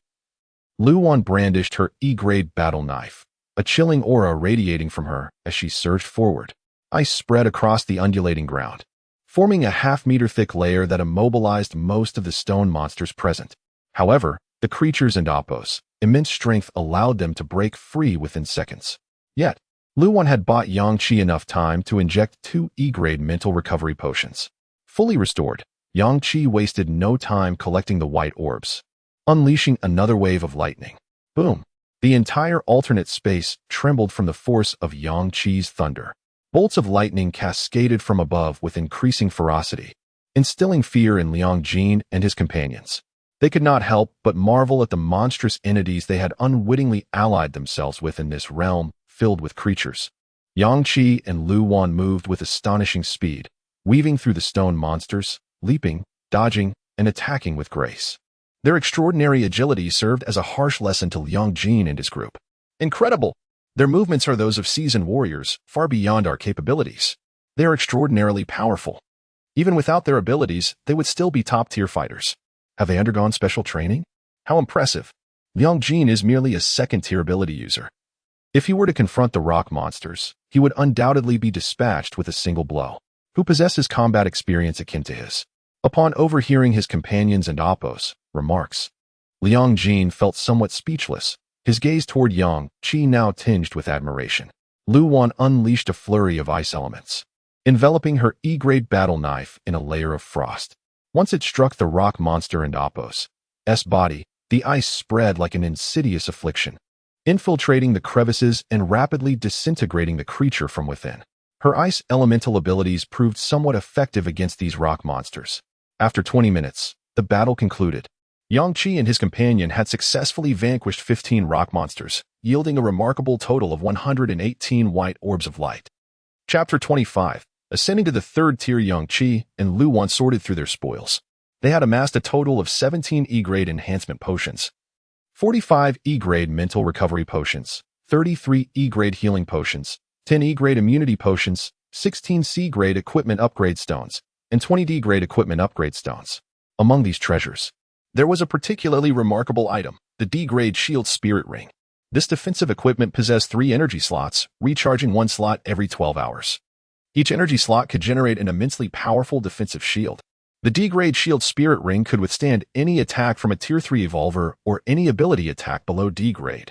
Speaker 1: Lu Wan brandished her E-grade battle knife, a chilling aura radiating from her as she surged forward. Ice spread across the undulating ground, forming a half-meter-thick layer that immobilized most of the stone monsters present. However, the creatures and Appos' immense strength allowed them to break free within seconds. Yet, Lu Wan had bought Yang Qi enough time to inject 2 E-grade mental recovery potions. Fully restored, Yang Qi wasted no time collecting the white orbs, unleashing another wave of lightning. Boom! The entire alternate space trembled from the force of Yang Qi's thunder. Bolts of lightning cascaded from above with increasing ferocity, instilling fear in Liang Jin and his companions. They could not help but marvel at the monstrous entities they had unwittingly allied themselves with in this realm filled with creatures. Yang Qi and Lu Wan moved with astonishing speed, weaving through the stone monsters, leaping, dodging, and attacking with grace. Their extraordinary agility served as a harsh lesson to Liang Jin and his group. Incredible! Their movements are those of seasoned warriors, far beyond our capabilities. They are extraordinarily powerful. Even without their abilities, they would still be top-tier fighters. Have they undergone special training? How impressive! Liang Jin is merely a second-tier ability user. If he were to confront the rock monsters, he would undoubtedly be dispatched with a single blow. Who possesses combat experience akin to his? Upon overhearing his companions and Appo's remarks, Liang Jin felt somewhat speechless, his gaze toward Yang Qi now tinged with admiration. Lu Wan unleashed a flurry of ice elements, enveloping her E-grade battle knife in a layer of frost. Once it struck the rock monster and Appo's body, the ice spread like an insidious affliction, infiltrating the crevices and rapidly disintegrating the creature from within. Her ice elemental abilities proved somewhat effective against these rock monsters. After 20 minutes, the battle concluded. Yang Qi and his companion had successfully vanquished 15 rock monsters, yielding a remarkable total of 118 white orbs of light. Chapter 25. Ascending to the third tier, Yang Qi and Lu Wan sorted through their spoils. They had amassed a total of 17 E-grade enhancement potions, 45 E-grade mental recovery potions, 33 E-grade healing potions, 10 E-grade immunity potions, 16 C-grade equipment upgrade stones, and 20 D-grade equipment upgrade stones. Among these treasures, there was a particularly remarkable item, the D-grade shield spirit ring. This defensive equipment possessed 3 energy slots, recharging 1 slot every 12 hours. Each energy slot could generate an immensely powerful defensive shield. The D-grade shield spirit ring could withstand any attack from a Tier 3 evolver or any ability attack below D-grade,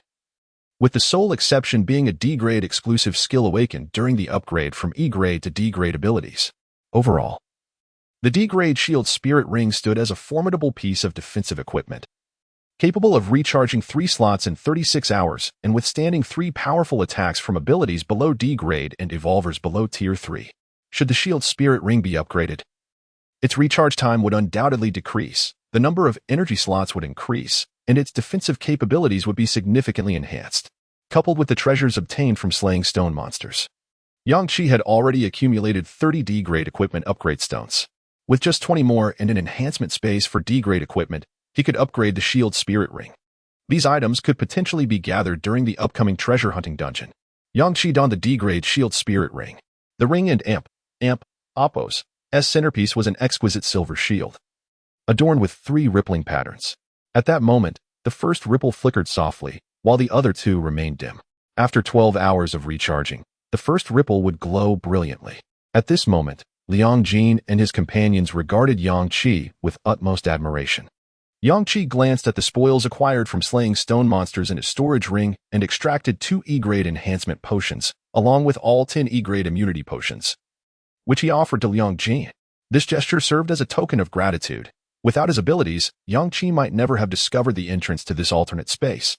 Speaker 1: with the sole exception being a D-grade exclusive skill awakened during the upgrade from E-grade to D-grade abilities. Overall, the D-grade shield spirit ring stood as a formidable piece of defensive equipment, capable of recharging 3 slots in 36 hours and withstanding 3 powerful attacks from abilities below D-grade and evolvers below Tier 3. Should the shield spirit ring be upgraded, its recharge time would undoubtedly decrease, the number of energy slots would increase, and its defensive capabilities would be significantly enhanced, coupled with the treasures obtained from slaying stone monsters. Yang Qi had already accumulated 30 D-grade equipment upgrade stones. With just 20 more and an enhancement space for D-grade equipment, he could upgrade the shield spirit ring. These items could potentially be gathered during the upcoming treasure hunting dungeon. Yang Qi donned the D-grade shield spirit ring. The ring and Appo's centerpiece was an exquisite silver shield, adorned with 3 rippling patterns. At that moment, the first ripple flickered softly, while the other 2 remained dim. After 12 hours of recharging, the first ripple would glow brilliantly. At this moment, Liang Jin and his companions regarded Yang Qi with utmost admiration. Yang Qi glanced at the spoils acquired from slaying stone monsters in his storage ring and extracted 2 E-grade enhancement potions, along with all 10 E-grade immunity potions, which he offered to Liang Jin. This gesture served as a token of gratitude. Without his abilities, Yang Qi might never have discovered the entrance to this alternate space.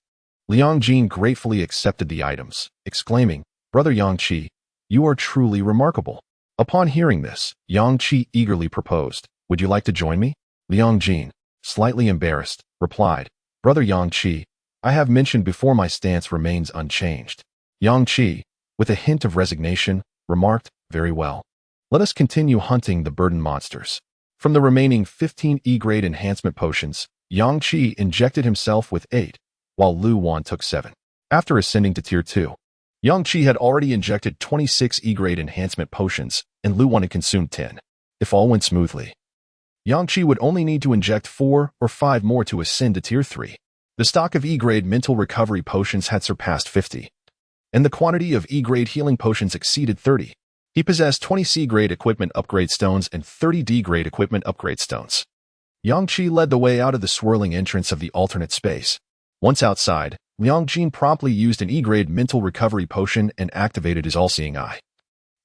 Speaker 1: Liang Jin gratefully accepted the items, exclaiming, "Brother Yang Qi, you are truly remarkable." Upon hearing this, Yang Qi eagerly proposed, "Would you like to join me?" Liang Jin, slightly embarrassed, replied, "Brother Yang Qi, I have mentioned before my stance remains unchanged." Yang Qi, with a hint of resignation, remarked, "Very well. Let us continue hunting the burden monsters." From the remaining 15 E-grade enhancement potions, Yang Qi injected himself with 8, while Lu Wan took 7. After ascending to Tier 2, Yang Qi had already injected 26 E-grade enhancement potions, and Lu Wan had consumed 10. If all went smoothly, Yang Qi would only need to inject 4 or 5 more to ascend to Tier 3. The stock of E-grade mental recovery potions had surpassed 50, and the quantity of E-grade healing potions exceeded 30. He possessed 20 C-grade equipment upgrade stones and 30 D-grade equipment upgrade stones. Yang Qi led the way out of the swirling entrance of the alternate space. Once outside, Liang Jin promptly used an E-grade mental recovery potion and activated his all-seeing eye,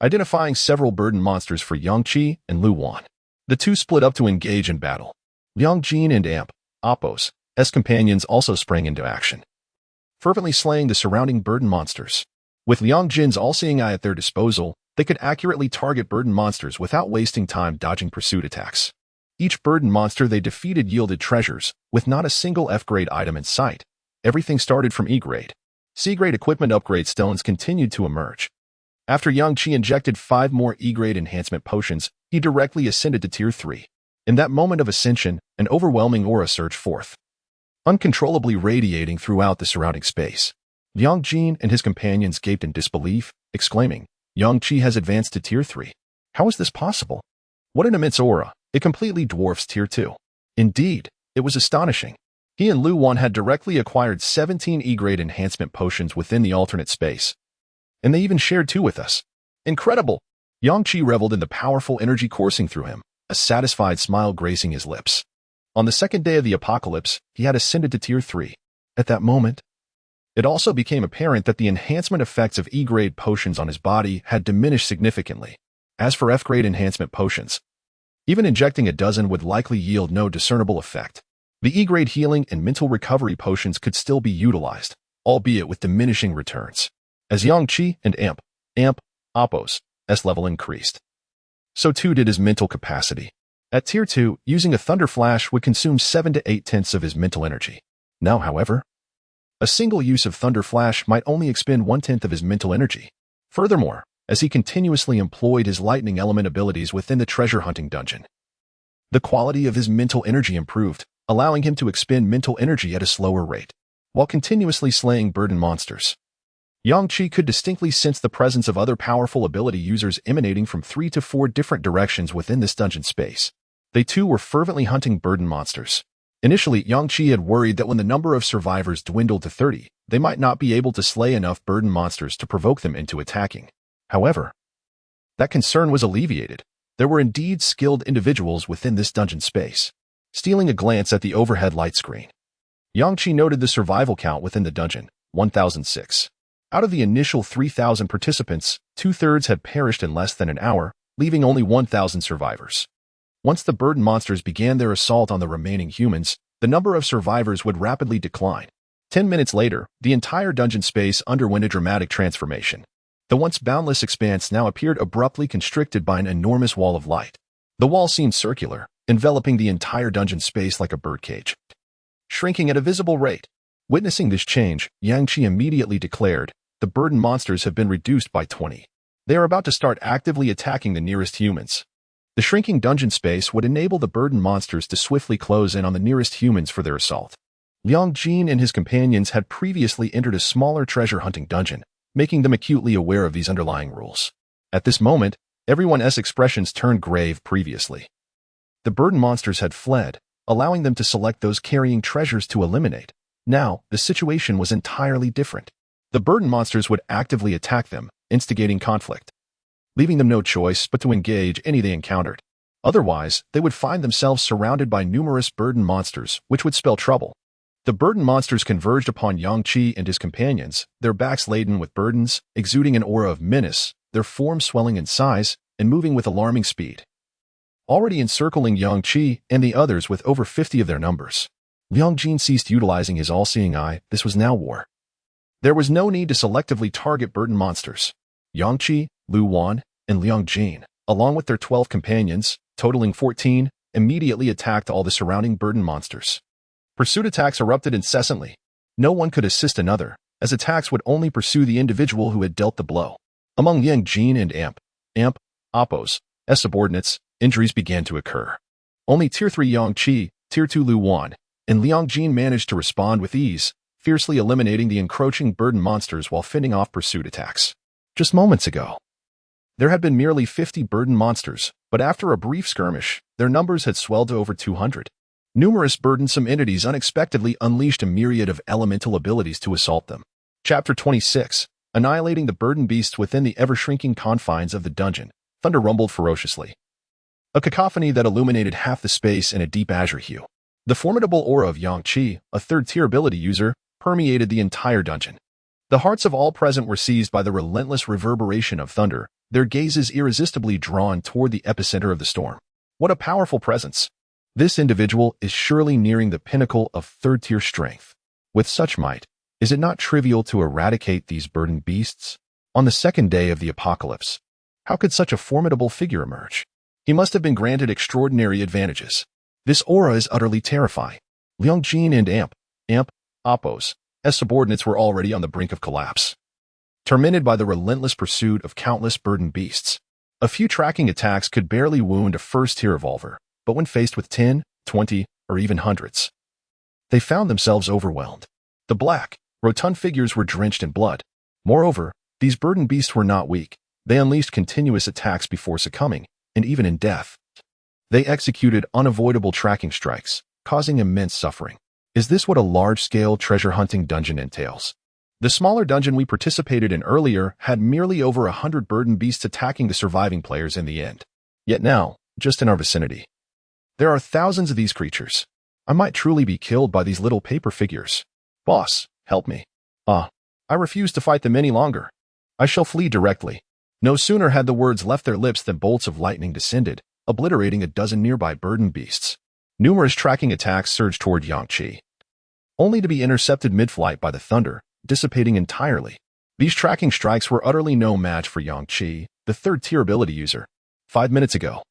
Speaker 1: identifying several burden monsters for Yang Qi and Lu Wan. The two split up to engage in battle. Liang Jin and Apos, S companions also sprang into action, fervently slaying the surrounding burden monsters. With Liang Jin's all-seeing eye at their disposal, they could accurately target burden monsters without wasting time dodging pursuit attacks. Each burden monster they defeated yielded treasures, with not a single F-grade item in sight. Everything started from E-grade. C-grade equipment upgrade stones continued to emerge. After Yang Qi injected 5 more E-grade enhancement potions, he directly ascended to Tier 3. In that moment of ascension, an overwhelming aura surged forth, uncontrollably radiating throughout the surrounding space. Liang Jin and his companions gaped in disbelief, exclaiming, "Yang Qi has advanced to Tier 3. How is this possible? What an immense aura! It completely dwarfs Tier 2. Indeed, it was astonishing. He and Lu Wan had directly acquired 17 E-grade enhancement potions within the alternate space, and they even shared 2 with us. Incredible!" Yang Qi reveled in the powerful energy coursing through him, a satisfied smile gracing his lips. On the second day of the apocalypse, he had ascended to Tier 3. At that moment, it also became apparent that the enhancement effects of E-grade potions on his body had diminished significantly. As for F-grade enhancement potions, even injecting a dozen would likely yield no discernible effect. The E-grade healing and mental recovery potions could still be utilized, albeit with diminishing returns. As Yang Qi and Apos' level increased, so too did his mental capacity. At Tier 2, using a Thunder Flash would consume 7 to 8/10 of his mental energy. Now, however, a single use of Thunder Flash might only expend 1/10 of his mental energy. Furthermore, as he continuously employed his lightning element abilities within the treasure hunting dungeon, the quality of his mental energy improved, allowing him to expend mental energy at a slower rate, while continuously slaying burden monsters. Yang Qi could distinctly sense the presence of other powerful ability users emanating from 3 to 4 different directions within this dungeon space. They too were fervently hunting burden monsters. Initially, Yang Qi had worried that when the number of survivors dwindled to 30, they might not be able to slay enough burden monsters to provoke them into attacking. However, that concern was alleviated. There were indeed skilled individuals within this dungeon space. Stealing a glance at the overhead light screen, Yang Qi noted the survival count within the dungeon, 1,006. Out of the initial 3,000 participants, 2/3 had perished in less than an hour, leaving only 1,000 survivors. Once the burden monsters began their assault on the remaining humans, the number of survivors would rapidly decline. 10 minutes later, the entire dungeon space underwent a dramatic transformation. The once boundless expanse now appeared abruptly constricted by an enormous wall of light. The wall seemed circular, enveloping the entire dungeon space like a birdcage, shrinking at a visible rate. Witnessing this change, Yang Qi immediately declared, "The burden monsters have been reduced by 20. They are about to start actively attacking the nearest humans." The shrinking dungeon space would enable the burden monsters to swiftly close in on the nearest humans for their assault. Liang Jin and his companions had previously entered a smaller treasure hunting dungeon, making them acutely aware of these underlying rules. At this moment, everyone's expressions turned grave. Previously, the burden monsters had fled, allowing them to select those carrying treasures to eliminate. Now, the situation was entirely different. The burden monsters would actively attack them, instigating conflict, leaving them no choice but to engage any they encountered. Otherwise, they would find themselves surrounded by numerous burden monsters, which would spell trouble. The burden monsters converged upon Yang Qi and his companions, their backs laden with burdens, exuding an aura of menace, their forms swelling in size, and moving with alarming speed. Already encircling Yang Qi and the others with over 50 of their numbers, Liang Jin ceased utilizing his all-seeing eye. This was now war. There was no need to selectively target burden monsters. Yang Qi, Lu Wan, and Liang Jin, along with their 12 companions, totaling 14, immediately attacked all the surrounding burden monsters. Pursuit attacks erupted incessantly. No one could assist another, as attacks would only pursue the individual who had dealt the blow. Among Liang Jin and Apos' subordinates, injuries began to occur. Only Tier 3 Yang Qi, Tier 2 Lu Wan, and Liang Jin managed to respond with ease, fiercely eliminating the encroaching burden monsters while fending off pursuit attacks. Just moments ago, there had been merely 50 burden monsters, but after a brief skirmish, their numbers had swelled to over 200. Numerous burdensome entities unexpectedly unleashed a myriad of elemental abilities to assault them. Chapter 26. Annihilating the burden beasts within the ever-shrinking confines of the dungeon, thunder rumbled ferociously, a cacophony that illuminated half the space in a deep azure hue. The formidable aura of Yang Qi, a third-tier ability user, permeated the entire dungeon. The hearts of all present were seized by the relentless reverberation of thunder, their gazes irresistibly drawn toward the epicenter of the storm. What a powerful presence. This individual is surely nearing the pinnacle of third-tier strength. With such might, is it not trivial to eradicate these burdened beasts? On the second day of the apocalypse, how could such a formidable figure emerge? He must have been granted extraordinary advantages. This aura is utterly terrifying. Liang Jin and Oppos, as subordinates were already on the brink of collapse. Tormented by the relentless pursuit of countless burdened beasts, a few tracking attacks could barely wound a first-tier revolver, but when faced with 10, 20, or even hundreds, they found themselves overwhelmed. The black, rotund figures were drenched in blood. Moreover, these burdened beasts were not weak. They unleashed continuous attacks before succumbing, and even in death. They executed unavoidable tracking strikes, causing immense suffering. Is this what a large-scale treasure-hunting dungeon entails? The smaller dungeon we participated in earlier had merely over 100 burdened beasts attacking the surviving players in the end. Yet now, just in our vicinity, there are thousands of these creatures. I might truly be killed by these little paper figures. Boss, help me. I refuse to fight them any longer. I shall flee directly. No sooner had the words left their lips than bolts of lightning descended, obliterating a dozen nearby burdened beasts. Numerous tracking attacks surged toward Yang Qi, only to be intercepted mid-flight by the thunder, dissipating entirely. These tracking strikes were utterly no match for Yang Qi, the third-tier ability user. 5 minutes ago,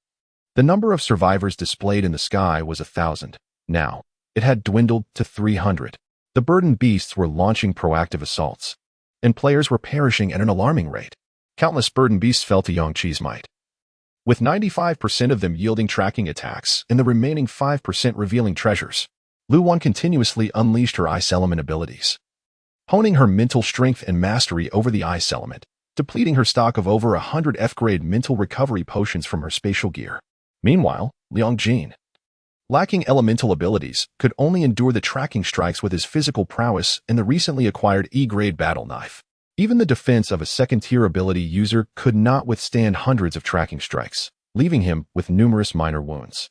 Speaker 1: the number of survivors displayed in the sky was 1,000. Now, it had dwindled to 300. The burdened beasts were launching proactive assaults, and players were perishing at an alarming rate. Countless burdened beasts fell to Yang Qi's might, with 95% of them yielding tracking attacks and the remaining 5% revealing treasures. Lu Wan continuously unleashed her ice element abilities, honing her mental strength and mastery over the ice element, depleting her stock of over 100 F-grade mental recovery potions from her spatial gear. Meanwhile, Liang Jin, lacking elemental abilities, could only endure the tracking strikes with his physical prowess and the recently acquired E-grade battle knife. Even the defense of a second-tier ability user could not withstand hundreds of tracking strikes, leaving him with numerous minor wounds.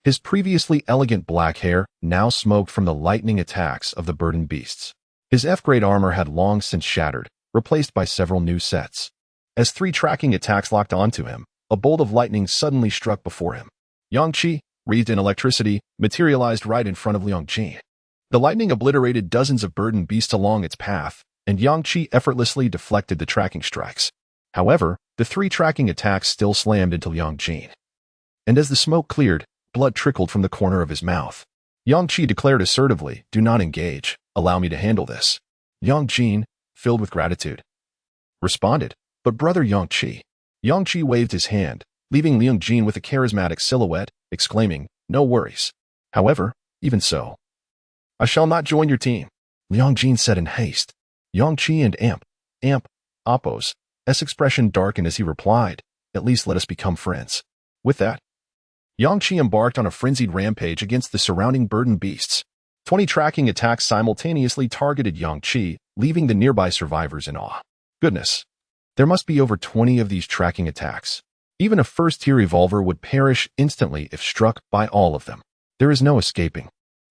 Speaker 1: His previously elegant black hair now smoked from the lightning attacks of the burdened beasts. His F-grade armor had long since shattered, replaced by several new sets. As 3 tracking attacks locked onto him, a bolt of lightning suddenly struck before him. Yang Qi, wreathed in electricity, materialized right in front of Liang Jin. The lightning obliterated dozens of burdened beasts along its path, and Yang Qi effortlessly deflected the tracking strikes. However, the 3 tracking attacks still slammed into Liang Jin. And as the smoke cleared, blood trickled from the corner of his mouth. Yang Qi declared assertively, "Do not engage. Allow me to handle this." Yang Jin, filled with gratitude, responded, "But brother Yang Qi." Yang Qi waved his hand, leaving Liang Jin with a charismatic silhouette, exclaiming, "No worries. However, even so, I shall not join your team," Liang Jin said in haste. Yang Qi and Oppos' expression darkened as he replied, "At least let us become friends." With that, Yang Qi embarked on a frenzied rampage against the surrounding burdened beasts. 20 tracking attacks simultaneously targeted Yang Qi, leaving the nearby survivors in awe. Goodness, there must be over 20 of these tracking attacks. Even a first-tier revolver would perish instantly if struck by all of them. There is no escaping.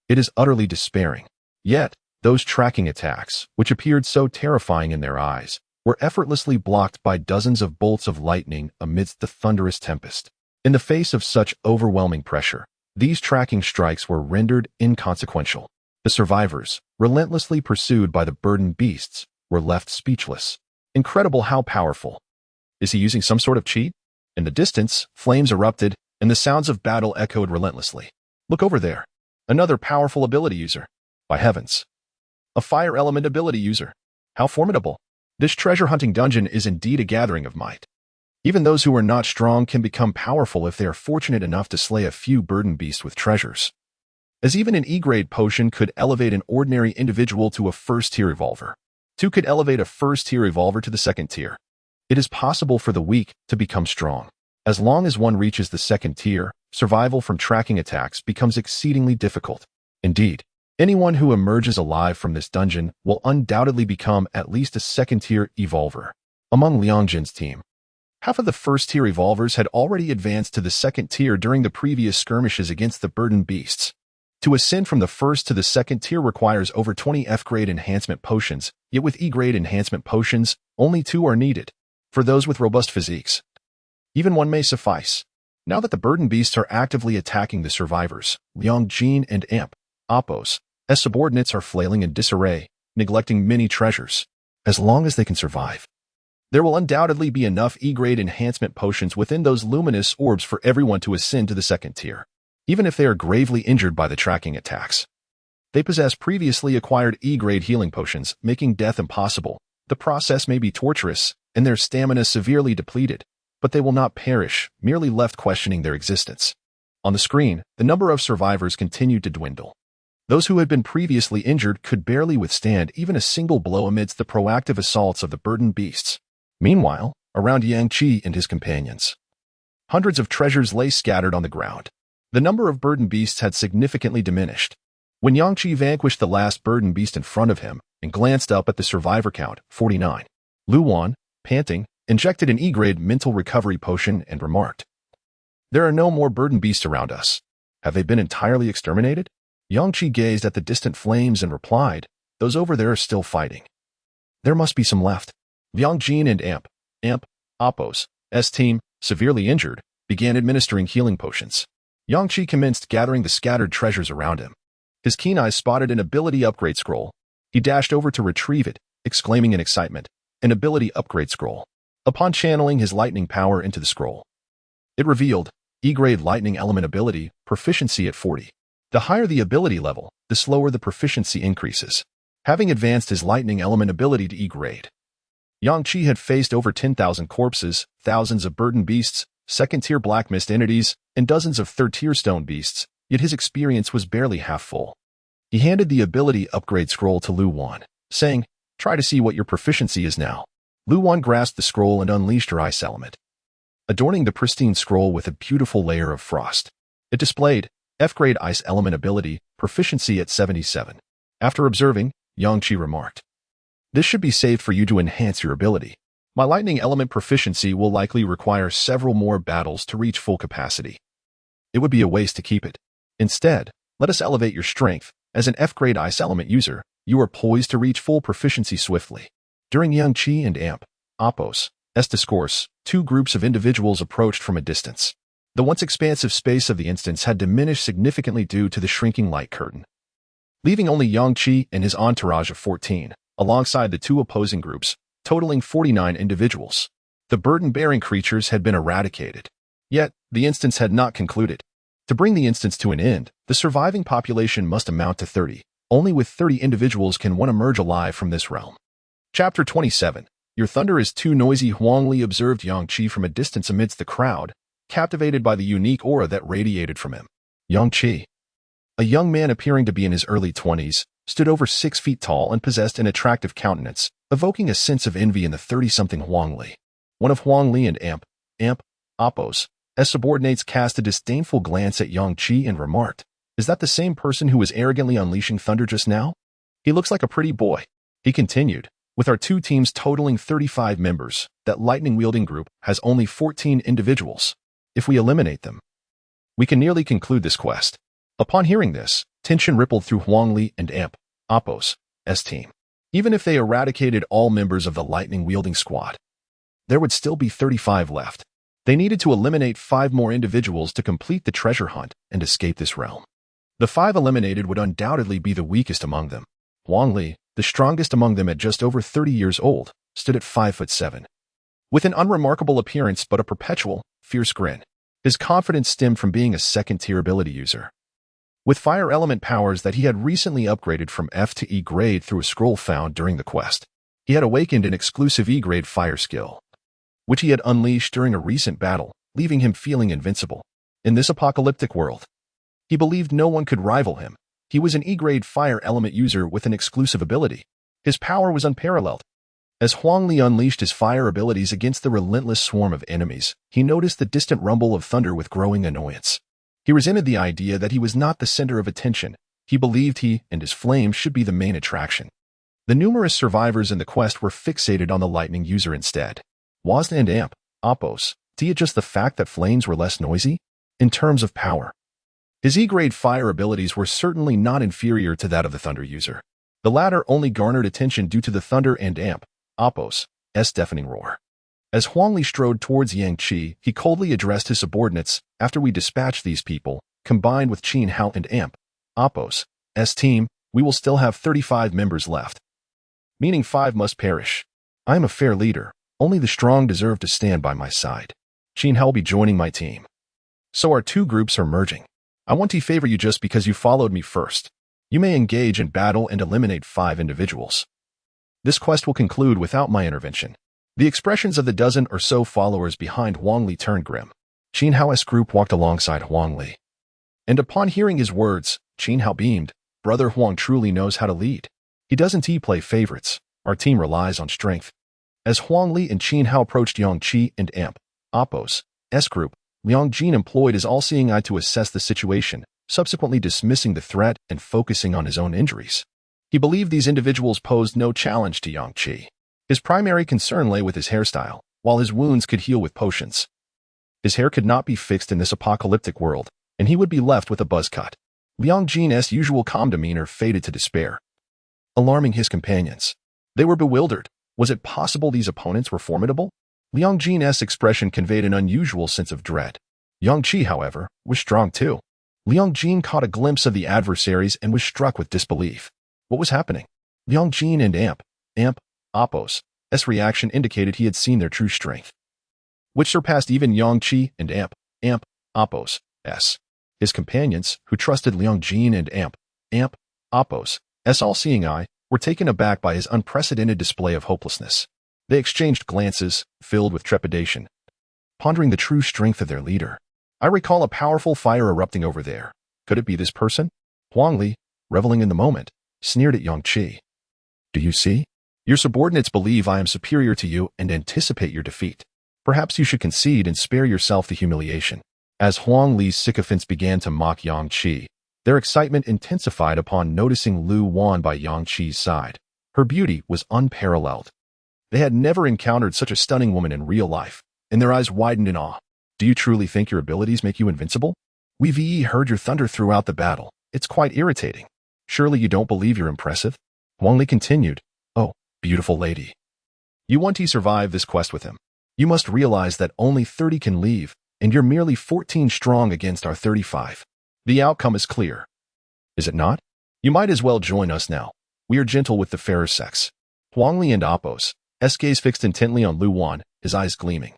Speaker 1: It is utterly despairing. Yet, those tracking attacks, which appeared so terrifying in their eyes, were effortlessly blocked by dozens of bolts of lightning amidst the thunderous tempest. In the face of such overwhelming pressure, these tracking strikes were rendered inconsequential. The survivors, relentlessly pursued by the burdened beasts, were left speechless. Incredible how powerful. Is he using some sort of cheat? In the distance, flames erupted, and the sounds of battle echoed relentlessly. Look over there. Another powerful ability user. By heavens. A fire element ability user. How formidable. This treasure-hunting dungeon is indeed a gathering of might. Even those who are not strong can become powerful if they are fortunate enough to slay a few burdened beasts with treasures. As even an E-grade potion could elevate an ordinary individual to a first-tier revolver. 2 could elevate a first-tier revolver to the second tier. It is possible for the weak to become strong. As long as one reaches the second tier, survival from tracking attacks becomes exceedingly difficult. Indeed, anyone who emerges alive from this dungeon will undoubtedly become at least a second-tier evolver. Among Liang Jin's team, half of the first-tier revolvers had already advanced to the second tier during the previous skirmishes against the burdened beasts. To ascend from the first to the second tier requires over 20 F-grade enhancement potions, yet with E-grade enhancement potions, only 2 are needed. For those with robust physiques, even 1 may suffice. Now that the burden beasts are actively attacking the survivors, Liang Jin and Amp, Appos, as subordinates are flailing in disarray, neglecting many treasures. As long as they can survive, there will undoubtedly be enough E-grade enhancement potions within those luminous orbs for everyone to ascend to the second tier, even if they are gravely injured by the tracking attacks. They possess previously acquired E-grade healing potions, making death impossible. The process may be torturous, and their stamina severely depleted, but they will not perish, merely left questioning their existence. On the screen, the number of survivors continued to dwindle. Those who had been previously injured could barely withstand even a single blow amidst the proactive assaults of the burdened beasts. Meanwhile, around Yang Qi and his companions, hundreds of treasures lay scattered on the ground. The number of burdened beasts had significantly diminished. When Yang Qi vanquished the last burdened beast in front of him and glanced up at the survivor count, 49, Lu Wan, panting, injected an E-grade mental recovery potion and remarked, "There are no more burdened beasts around us. Have they been entirely exterminated?" Yang Qi gazed at the distant flames and replied, "Those over there are still fighting. There must be some left." Liang Jin and Amp, Appos, team, severely injured, began administering healing potions. Yang Qi commenced gathering the scattered treasures around him. His keen eyes spotted an ability upgrade scroll. He dashed over to retrieve it, exclaiming in excitement, "An ability upgrade scroll." Upon channeling his lightning power into the scroll, it revealed E-grade lightning element ability, proficiency at 40. The higher the ability level, the slower the proficiency increases. Having advanced his lightning element ability to E-grade, Yang Qi had faced over 10,000 corpses, thousands of burdened beasts, second-tier black mist entities, and dozens of third-tier stone beasts, yet his experience was barely half full. He handed the ability upgrade scroll to Lu Wan, saying, "Try to see what your proficiency is now." Lu Wan grasped the scroll and unleashed her ice element, adorning the pristine scroll with a beautiful layer of frost. It displayed F-grade ice element ability, proficiency at 77. After observing, Yang Qi remarked, "This should be saved for you to enhance your ability. My lightning element proficiency will likely require several more battles to reach full capacity. It would be a waste to keep it. Instead, let us elevate your strength. As an F-grade ice element user, you are poised to reach full proficiency swiftly." During Yang Qi and Amp, Appos, discourse, two groups of individuals approached from a distance. The once expansive space of the instance had diminished significantly due to the shrinking light curtain, leaving only Yang Qi and his entourage of 14, alongside the two opposing groups, totaling 49 individuals. The burden-bearing creatures had been eradicated. Yet, the instance had not concluded. To bring the instance to an end, the surviving population must amount to 30. Only with 30 individuals can one emerge alive from this realm. Chapter 27. Your thunder is too noisy. Huang Li observed Yang Qi from a distance amidst the crowd, captivated by the unique aura that radiated from him. Yang Qi, a young man appearing to be in his early 20s, stood over 6 feet tall and possessed an attractive countenance, evoking a sense of envy in the 30-something Huang Li. One of Huang Li and Amp, Appos, subordinates cast a disdainful glance at Yang Qi and remarked, "Is that the same person who was arrogantly unleashing thunder just now? He looks like a pretty boy." He continued, "With our two teams totaling 35 members, that lightning-wielding group has only 14 individuals. If we eliminate them, we can nearly conclude this quest." Upon hearing this, tension rippled through Huang Li and Amp, Appos' team. Even if they eradicated all members of the lightning-wielding squad, there would still be 35 left. They needed to eliminate 5 more individuals to complete the treasure hunt and escape this realm. The 5 eliminated would undoubtedly be the weakest among them. Huang Li, the strongest among them at just over 30 years old, stood at 5'7", with an unremarkable appearance but a perpetual, fierce grin. His confidence stemmed from being a second-tier ability user, with fire element powers that he had recently upgraded from F to E grade through a scroll found during the quest. He had awakened an exclusive E grade fire skill, which he had unleashed during a recent battle, leaving him feeling invincible. In this apocalyptic world, he believed no one could rival him. He was an E grade fire element user with an exclusive ability. His power was unparalleled. As Huang Li unleashed his fire abilities against the relentless swarm of enemies, he noticed the distant rumble of thunder with growing annoyance. He resented the idea that he was not the center of attention. He believed he and his flames should be the main attraction. The numerous survivors in the quest were fixated on the lightning user instead. Was and Amp, Appos, just the fact that flames were less noisy? In terms of power, his E-grade fire abilities were certainly not inferior to that of the thunder user. The latter only garnered attention due to the thunder and Amp, Appos' deafening roar. As Huang Li strode towards Yang Qi, he coldly addressed his subordinates. After we dispatch these people, combined with Qin Hao and Amp, Oppo's team, we will still have 35 members left. Meaning 5 must perish. I am a fair leader. Only the strong deserve to stand by my side. Qin Hao will be joining my team. So our 2 groups are merging. I want to favor you just because you followed me first. You may engage in battle and eliminate 5 individuals. This quest will conclude without my intervention. The expressions of the dozen or so followers behind Huang Li turned grim. Qin Hao's group walked alongside Huang Li. And upon hearing his words, Qin Hao beamed. Brother Huang truly knows how to lead. He doesn't play favorites. Our team relies on strength. As Huang Li and Qin Hao approached Yang Qi and Amp, Oppo's group, Liang Jin employed his all-seeing eye to assess the situation, subsequently dismissing the threat and focusing on his own injuries. He believed these individuals posed no challenge to Yang Qi. His primary concern lay with his hairstyle, while his wounds could heal with potions. His hair could not be fixed in this apocalyptic world, and he would be left with a buzz cut. Liang Jin's usual calm demeanor faded to despair, alarming his companions. They were bewildered. Was it possible these opponents were formidable? Liang Jin's expression conveyed an unusual sense of dread. Yang Qi, however, was strong too. Liang Jin caught a glimpse of the adversaries and was struck with disbelief. What was happening? Liang Jin and Amp, Oppo's reaction indicated he had seen their true strength, which surpassed even Yang Qi and Amp, Oppo's. His companions, who trusted Liang Jin and Amp, Oppo's all-seeing eye, were taken aback by his unprecedented display of hopelessness. They exchanged glances, filled with trepidation, pondering the true strength of their leader. I recall a powerful fire erupting over there. Could it be this person? Huang Li, reveling in the moment, sneered at Yang Qi. Do you see? Your subordinates believe I am superior to you and anticipate your defeat. Perhaps you should concede and spare yourself the humiliation. As Huang Li's sycophants began to mock Yang Qi, their excitement intensified upon noticing Lu Wan by Yang Qi's side. Her beauty was unparalleled. They had never encountered such a stunning woman in real life, and their eyes widened in awe. Do you truly think your abilities make you invincible? We've heard your thunder throughout the battle. It's quite irritating. Surely you don't believe you're impressive? Huang Li continued. Oh, beautiful lady. You want to survive this quest with him. You must realize that only 30 can leave, and you're merely 14 strong against our 35. The outcome is clear. Is it not? You might as well join us now. We are gentle with the fairer sex. Huang Li and Oppo's gaze fixed intently on Lu Wan, his eyes gleaming.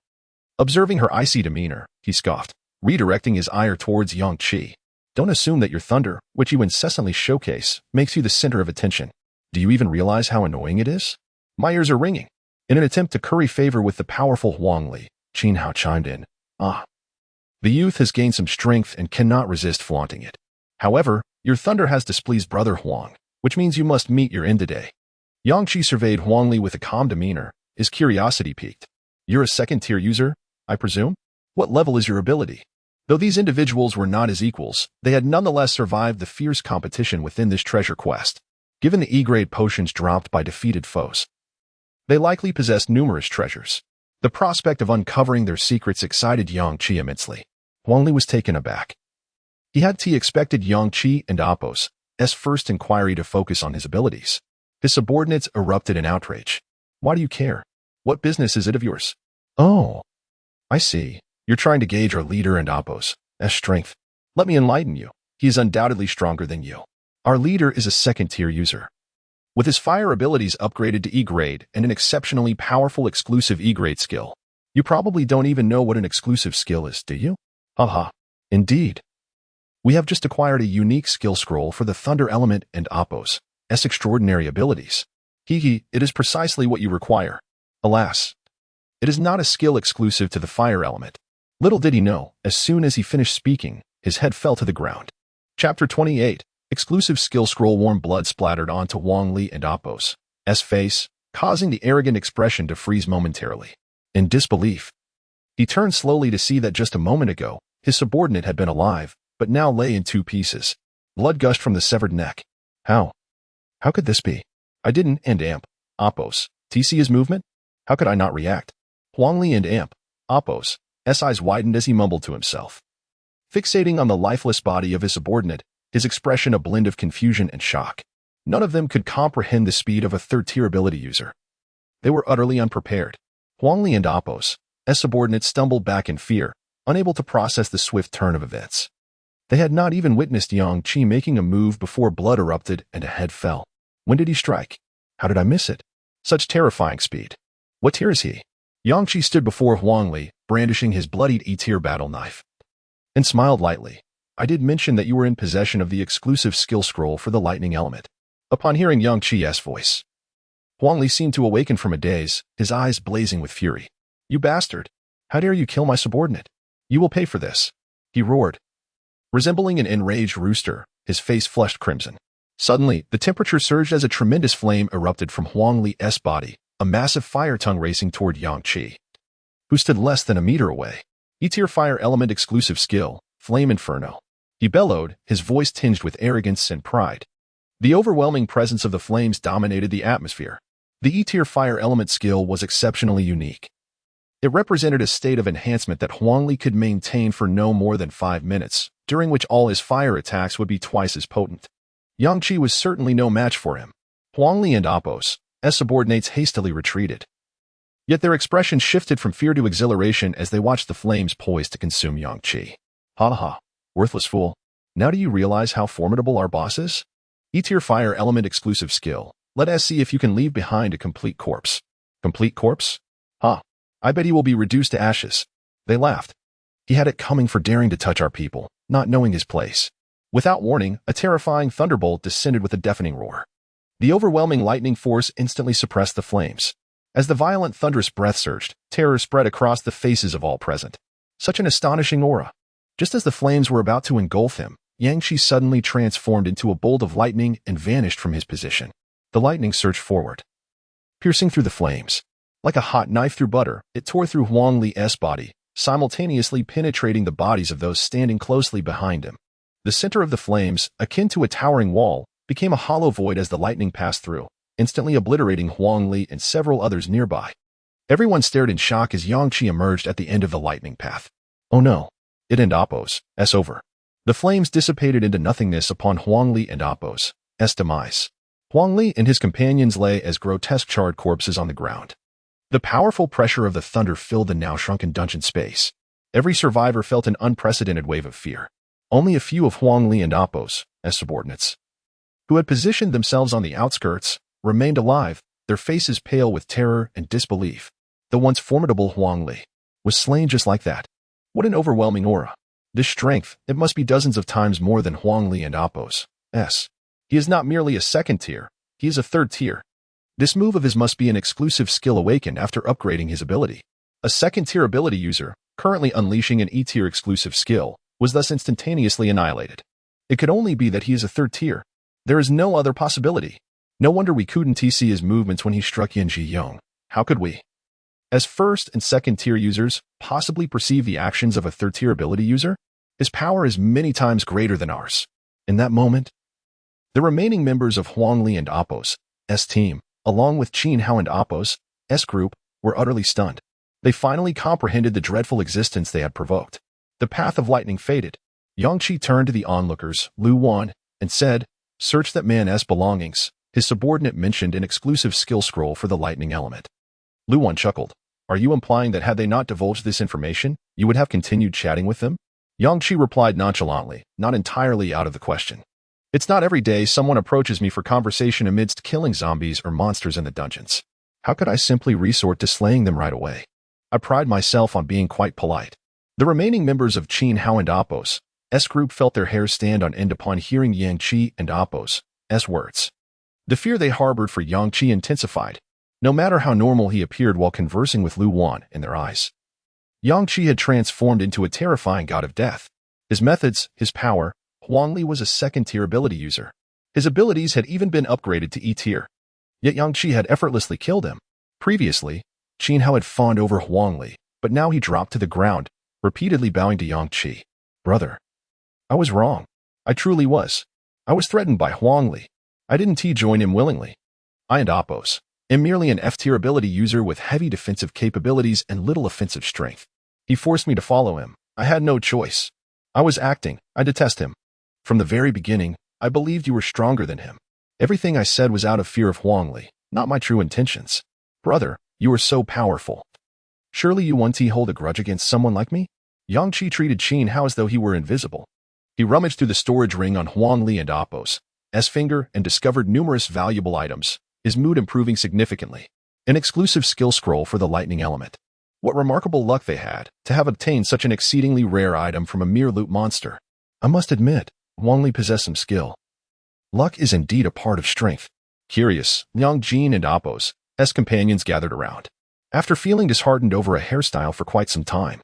Speaker 1: Observing her icy demeanor, he scoffed, redirecting his ire towards Yang Qi. Don't assume that your thunder, which you incessantly showcase, makes you the center of attention. Do you even realize how annoying it is? My ears are ringing. In an attempt to curry favor with the powerful Huang Li, Qin Hao chimed in. The youth has gained some strength and cannot resist flaunting it. However, your thunder has displeased Brother Huang, which means you must meet your end today. Yang Qi surveyed Huang Li with a calm demeanor, his curiosity piqued. You're a second-tier user, I presume? What level is your ability? Though these individuals were not his equals, they had nonetheless survived the fierce competition within this treasure quest. Given the E-grade potions dropped by defeated foes, they likely possessed numerous treasures. The prospect of uncovering their secrets excited Yang Qi immensely. Huang Li was taken aback. He had expected Yang Qi and Oppo's first inquiry to focus on his abilities. His subordinates erupted in outrage. Why do you care? What business is it of yours? Oh, I see. You're trying to gauge our leader and Oppo's strength. Let me enlighten you. He is undoubtedly stronger than you. Our leader is a second-tier user, with his fire abilities upgraded to E-grade and an exceptionally powerful exclusive E-grade skill. You probably don't even know what an exclusive skill is, do you? Haha. Indeed. We have just acquired a unique skill scroll for the Thunder element and Oppo's extraordinary abilities. It is precisely what you require. Alas, it is not a skill exclusive to the fire element. Little did he know, as soon as he finished speaking, his head fell to the ground. Chapter 28. Exclusive skill scroll. Warm blood splattered onto Huang Li and Oppo's face, causing the arrogant expression to freeze momentarily. In disbelief, he turned slowly to see that just a moment ago, his subordinate had been alive, but now lay in 2 pieces. Blood gushed from the severed neck. How could this be? I didn't and Amp, Oppo's see his movement? How could I not react? Huang Li and Amp, Oppo's eyes widened as he mumbled to himself. Fixating on the lifeless body of his subordinate, his expression a blend of confusion and shock. None of them could comprehend the speed of a third-tier ability user. They were utterly unprepared. Huang Li and Apos, as subordinates, stumbled back in fear, unable to process the swift turn of events. They had not even witnessed Yang Qi making a move before blood erupted and a head fell. When did he strike? How did I miss it? Such terrifying speed. What tier is he? Yang Qi stood before Huang Li, brandishing his bloodied E-tier battle knife, and smiled lightly. I did mention that you were in possession of the exclusive skill scroll for the lightning element. Upon hearing Yang Qi's voice, Huang Li seemed to awaken from a daze, his eyes blazing with fury. You bastard! How dare you kill my subordinate? You will pay for this, he roared. Resembling an enraged rooster, his face flushed crimson. Suddenly, the temperature surged as a tremendous flame erupted from Huang Li's body, a massive fire tongue racing toward Yang Qi, who stood less than a meter away. E-tier fire element exclusive skill, Flame Inferno. He bellowed, his voice tinged with arrogance and pride. The overwhelming presence of the flames dominated the atmosphere. The E-tier fire element skill was exceptionally unique. It represented a state of enhancement that Huang Li could maintain for no more than 5 minutes, during which all his fire attacks would be twice as potent. Yang Qi was certainly no match for him. Huang Li and Apos, as subordinates, hastily retreated. Yet their expression shifted from fear to exhilaration as they watched the flames poised to consume Yang Qi. Ha ha, worthless fool. Now do you realize how formidable our boss is? E-tier fire element exclusive skill. Let us see if you can leave behind a complete corpse. Complete corpse? Ha. I bet he will be reduced to ashes. They laughed. He had it coming for daring to touch our people, not knowing his place. Without warning, a terrifying thunderbolt descended with a deafening roar. The overwhelming lightning force instantly suppressed the flames. As the violent thunderous breath surged, terror spread across the faces of all present. Such an astonishing aura. Just as the flames were about to engulf him, Yang Qi suddenly transformed into a bolt of lightning and vanished from his position. The lightning surged forward, piercing through the flames. Like a hot knife through butter, it tore through Huang Li's body, simultaneously penetrating the bodies of those standing closely behind him. The center of the flames, akin to a towering wall, became a hollow void as the lightning passed through, instantly obliterating Huang Li and several others nearby. Everyone stared in shock as Yang Qi emerged at the end of the lightning path. Oh no! It and Apos' over. The flames dissipated into nothingness upon Huang Li and Apos' demise. Huang Li and his companions lay as grotesque charred corpses on the ground. The powerful pressure of the thunder filled the now shrunken dungeon space. Every survivor felt an unprecedented wave of fear. Only a few of Huang Li and Apos' subordinates, who had positioned themselves on the outskirts, remained alive, their faces pale with terror and disbelief. The once formidable Huang Li was slain just like that. What an overwhelming aura. This strength, it must be dozens of times more than Huang Li and Apos'. He is not merely a second tier, he is a third tier. This move of his must be an exclusive skill awakened after upgrading his ability. A second-tier ability user, currently unleashing an E-tier exclusive skill, was thus instantaneously annihilated. It could only be that he is a third tier. There is no other possibility. No wonder we couldn't see his movements when he struck Yin Ji Yong. How could we, as first and second tier users, possibly perceive the actions of a third tier ability user? His power is many times greater than ours. In that moment, the remaining members of Huang Li and Apos' team, along with Qin Hao and Apos' group, were utterly stunned. They finally comprehended the dreadful existence they had provoked. The path of lightning faded. Yang Qi turned to the onlookers, Lu Wan, and said, "Search that man's belongings." His subordinate mentioned an exclusive skill scroll for the lightning element. Lu Wan chuckled. Are you implying that had they not divulged this information, you would have continued chatting with them? Yang Qi replied nonchalantly, not entirely out of the question. It's not every day someone approaches me for conversation amidst killing zombies or monsters in the dungeons. How could I simply resort to slaying them right away? I pride myself on being quite polite. The remaining members of Qin Hao and Apos' group felt their hairs stand on end upon hearing Yang Qi and Apos' words. The fear they harbored for Yang Qi intensified, no matter how normal he appeared while conversing with Lu Wan in their eyes. Yang Qi had transformed into a terrifying god of death. His methods, his power. Huang Li was a second-tier ability user. His abilities had even been upgraded to E-tier. Yet Yang Qi had effortlessly killed him. Previously, Qin Hao had fawned over Huang Li, but now he dropped to the ground, repeatedly bowing to Yang Qi. Brother, I was wrong. I truly was. I was threatened by Huang Li. I didn't join him willingly. I and Apos am merely an F-tier ability user with heavy defensive capabilities and little offensive strength. He forced me to follow him. I had no choice. I was acting. I detest him. From the very beginning, I believed you were stronger than him. Everything I said was out of fear of Huang Li, not my true intentions. Brother, you are so powerful. Surely you won't hold a grudge against someone like me? Yang Qi treated Qin Hao as though he were invisible. He rummaged through the storage ring on Huang Li and Appo's finger and discovered numerous valuable items, his mood improving significantly. An exclusive skill scroll for the lightning element. What remarkable luck they had to have obtained such an exceedingly rare item from a mere loot monster. I must admit, Huang Li possessed some skill. Luck is indeed a part of strength. Curious, Liang Jin and Appo's companions gathered around. After feeling disheartened over a hairstyle for quite some time,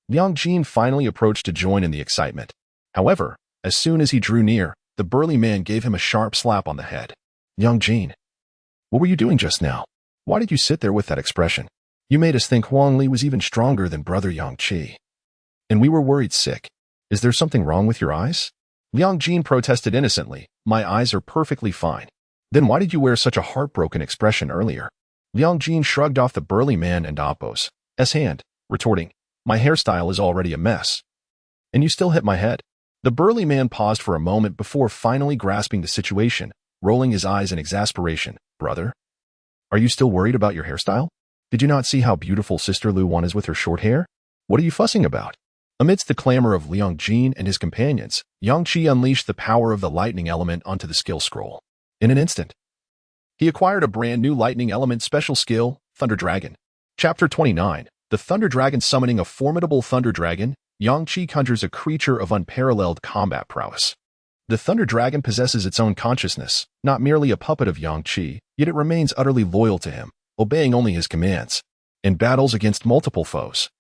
Speaker 1: Liang Jin finally approached to join in the excitement. However, as soon as he drew near, the burly man gave him a sharp slap on the head. Liang Jin, what were you doing just now? Why did you sit there with that expression? You made us think Huang Li was even stronger than brother Yang Qi. And we were worried sick. Is there something wrong with your eyes? Liang Jin protested innocently. My eyes are perfectly fine. Then why did you wear such a heartbroken expression earlier? Liang Jin shrugged off the burly man and Appo's hand, retorting, my hairstyle is already a mess. And you still hit my head. The burly man paused for a moment before finally grasping the situation, rolling his eyes in exasperation. Brother? Are you still worried about your hairstyle? Did you not see how beautiful Sister Lu Wan is with her short hair? What are you fussing about? Amidst the clamor of Liang Jin and his companions, Yang Qi unleashed the power of the lightning element onto the skill scroll. In an instant, he acquired a brand new lightning element special skill, Thunder Dragon. Chapter 29, The Thunder Dragon. Summoning a formidable Thunder Dragon, Yang Qi conjures a creature of unparalleled combat prowess. The Thunder Dragon possesses its own consciousness, not merely a puppet of Yang Qi, yet it remains utterly loyal to him, obeying only his commands. In battles against multiple foes,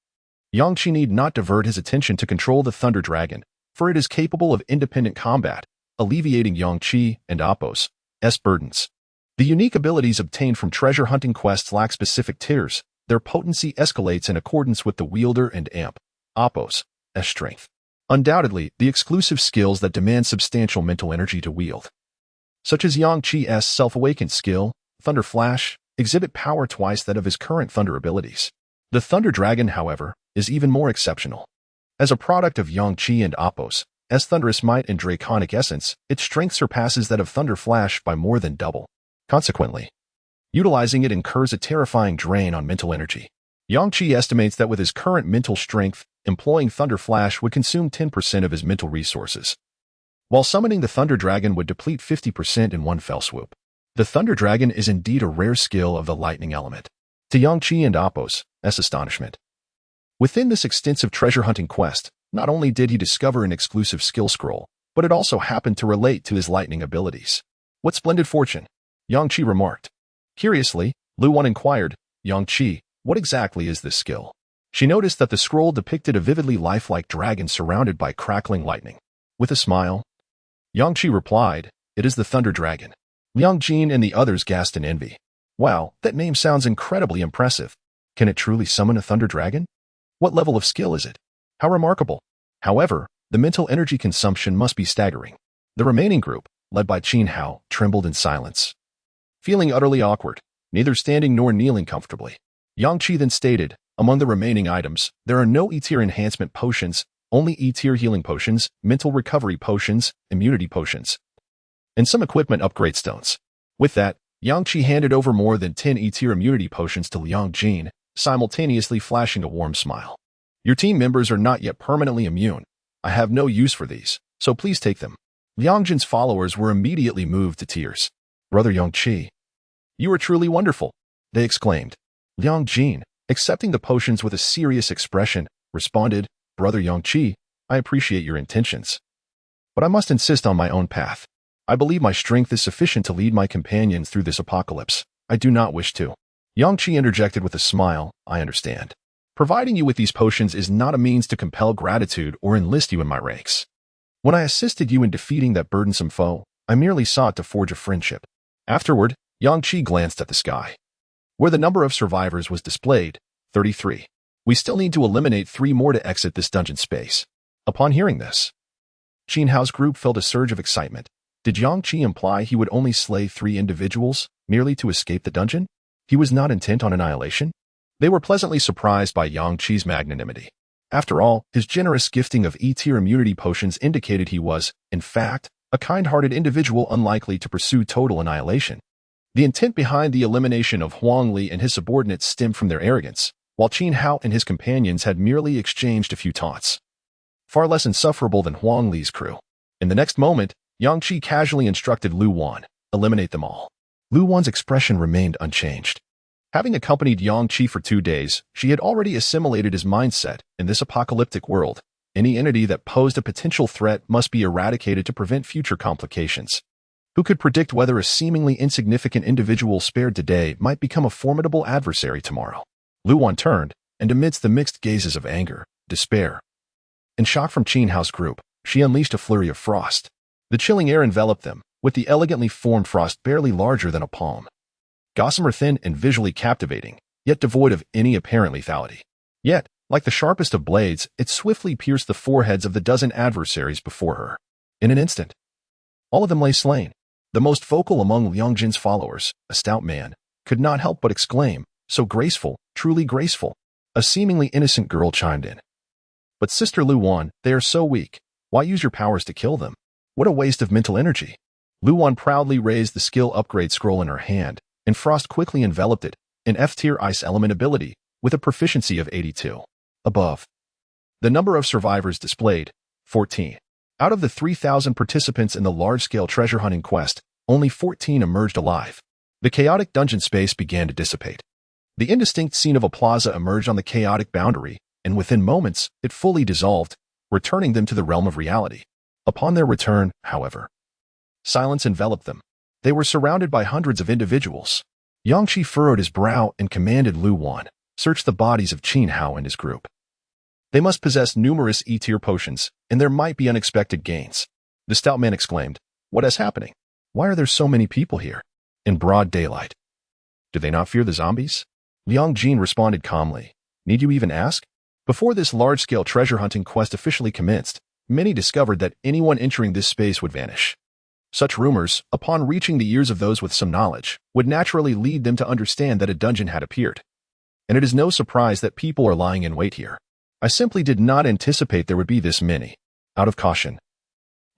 Speaker 1: Yang Qi need not divert his attention to control the Thunder Dragon, for it is capable of independent combat, alleviating Yang Qi and Appo's burdens. The unique abilities obtained from treasure hunting quests lack specific tiers. Their potency escalates in accordance with the wielder and Appo's strength. Undoubtedly, the exclusive skills that demand substantial mental energy to wield, such as Yang Qi's self-awakened skill, Thunder Flash, exhibit power twice that of his current Thunder abilities. The Thunder Dragon, however, is even more exceptional. As a product of Yang Qi and Appo's thunderous might and draconic essence, its strength surpasses that of Thunder Flash by more than double. Consequently, utilizing it incurs a terrifying drain on mental energy. Yang Qi estimates that with his current mental strength, employing Thunder Flash would consume 10% of his mental resources, while summoning the Thunder Dragon would deplete 50% in one fell swoop. The Thunder Dragon is indeed a rare skill of the lightning element. To Yang Qi and Appo's astonishment, within this extensive treasure hunting quest, not only did he discover an exclusive skill scroll, but it also happened to relate to his lightning abilities. What splendid fortune! Yang Qi remarked. Curiously, Lu Wan inquired, Yang Qi, what exactly is this skill? She noticed that the scroll depicted a vividly lifelike dragon surrounded by crackling lightning. With a smile, Yang Qi replied, it is the Thunder Dragon. Liang Jin and the others gasped in envy. Wow, that name sounds incredibly impressive. Can it truly summon a Thunder Dragon? What level of skill is it? How remarkable. However, the mental energy consumption must be staggering. The remaining group, led by Qin Hao, trembled in silence, feeling utterly awkward, neither standing nor kneeling comfortably. Yang Qi then stated, among the remaining items, there are no E-tier enhancement potions, only E-tier healing potions, mental recovery potions, immunity potions, and some equipment upgrade stones. With that, Yang Qi handed over more than 10 E-tier immunity potions to Liang Jin, simultaneously flashing a warm smile. Your team members are not yet permanently immune. I have no use for these, so please take them. Liang Jin's followers were immediately moved to tears. Brother Yang Qi, you are truly wonderful, they exclaimed. Liang Jin, accepting the potions with a serious expression, responded, Brother Yang Qi, I appreciate your intentions, but I must insist on my own path. I believe my strength is sufficient to lead my companions through this apocalypse. I do not wish to. Yang Qi interjected with a smile, I understand. Providing you with these potions is not a means to compel gratitude or enlist you in my ranks. When I assisted you in defeating that burdensome foe, I merely sought to forge a friendship. Afterward, Yang Qi glanced at the sky, where the number of survivors was displayed, 33. We still need to eliminate 3 more to exit this dungeon space. Upon hearing this, Qin Hao's group felt a surge of excitement. Did Yang Qi imply he would only slay 3 individuals, merely to escape the dungeon? He was not intent on annihilation? They were pleasantly surprised by Yang Qi's magnanimity. After all, his generous gifting of E-tier immunity potions indicated he was, in fact, a kind-hearted individual unlikely to pursue total annihilation. The intent behind the elimination of Huang Li and his subordinates stemmed from their arrogance, while Qin Hao and his companions had merely exchanged a few taunts. Far less insufferable than Huang Li's crew. In the next moment, Yang Qi casually instructed Lu Wan, eliminate them all. Lu Wan's expression remained unchanged. Having accompanied Yang Qi for 2 days, she had already assimilated his mindset. In this apocalyptic world, any entity that posed a potential threat must be eradicated to prevent future complications. Who could predict whether a seemingly insignificant individual spared today might become a formidable adversary tomorrow? Lu Wan turned, and amidst the mixed gazes of anger, despair, and shock from Qin Hao's group, she unleashed a flurry of frost. The chilling air enveloped them, with the elegantly formed frost barely larger than a palm. Gossamer thin and visually captivating, yet devoid of any apparent lethality. Yet, like the sharpest of blades, it swiftly pierced the foreheads of the dozen adversaries before her. In an instant, all of them lay slain. The most vocal among Liang Jin's followers, a stout man, could not help but exclaim, "So graceful, truly graceful." A seemingly innocent girl chimed in. "But Sister Lu Wan, they are so weak. Why use your powers to kill them? What a waste of mental energy." Lu Wan proudly raised the skill upgrade scroll in her hand, and frost quickly enveloped it, an F-tier ice element ability, with a proficiency of 82. Above. The number of survivors displayed, 14. Out of the 3,000 participants in the large-scale treasure hunting quest, only 14 emerged alive. The chaotic dungeon space began to dissipate. The indistinct scene of a plaza emerged on the chaotic boundary, and within moments, it fully dissolved, returning them to the realm of reality. Upon their return, however, silence enveloped them. They were surrounded by hundreds of individuals. Yang Qi furrowed his brow and commanded Lu Wan, "Search the bodies of Qin Hao and his group. They must possess numerous E-tier potions, and there might be unexpected gains." The stout man exclaimed, "What is happening? Why are there so many people here? In broad daylight. Do they not fear the zombies?" Liang Jin responded calmly, "Need you even ask?" Before this large-scale treasure hunting quest officially commenced, many discovered that anyone entering this space would vanish. Such rumors, upon reaching the ears of those with some knowledge, would naturally lead them to understand that a dungeon had appeared. And it is no surprise that people are lying in wait here. I simply did not anticipate there would be this many. Out of caution,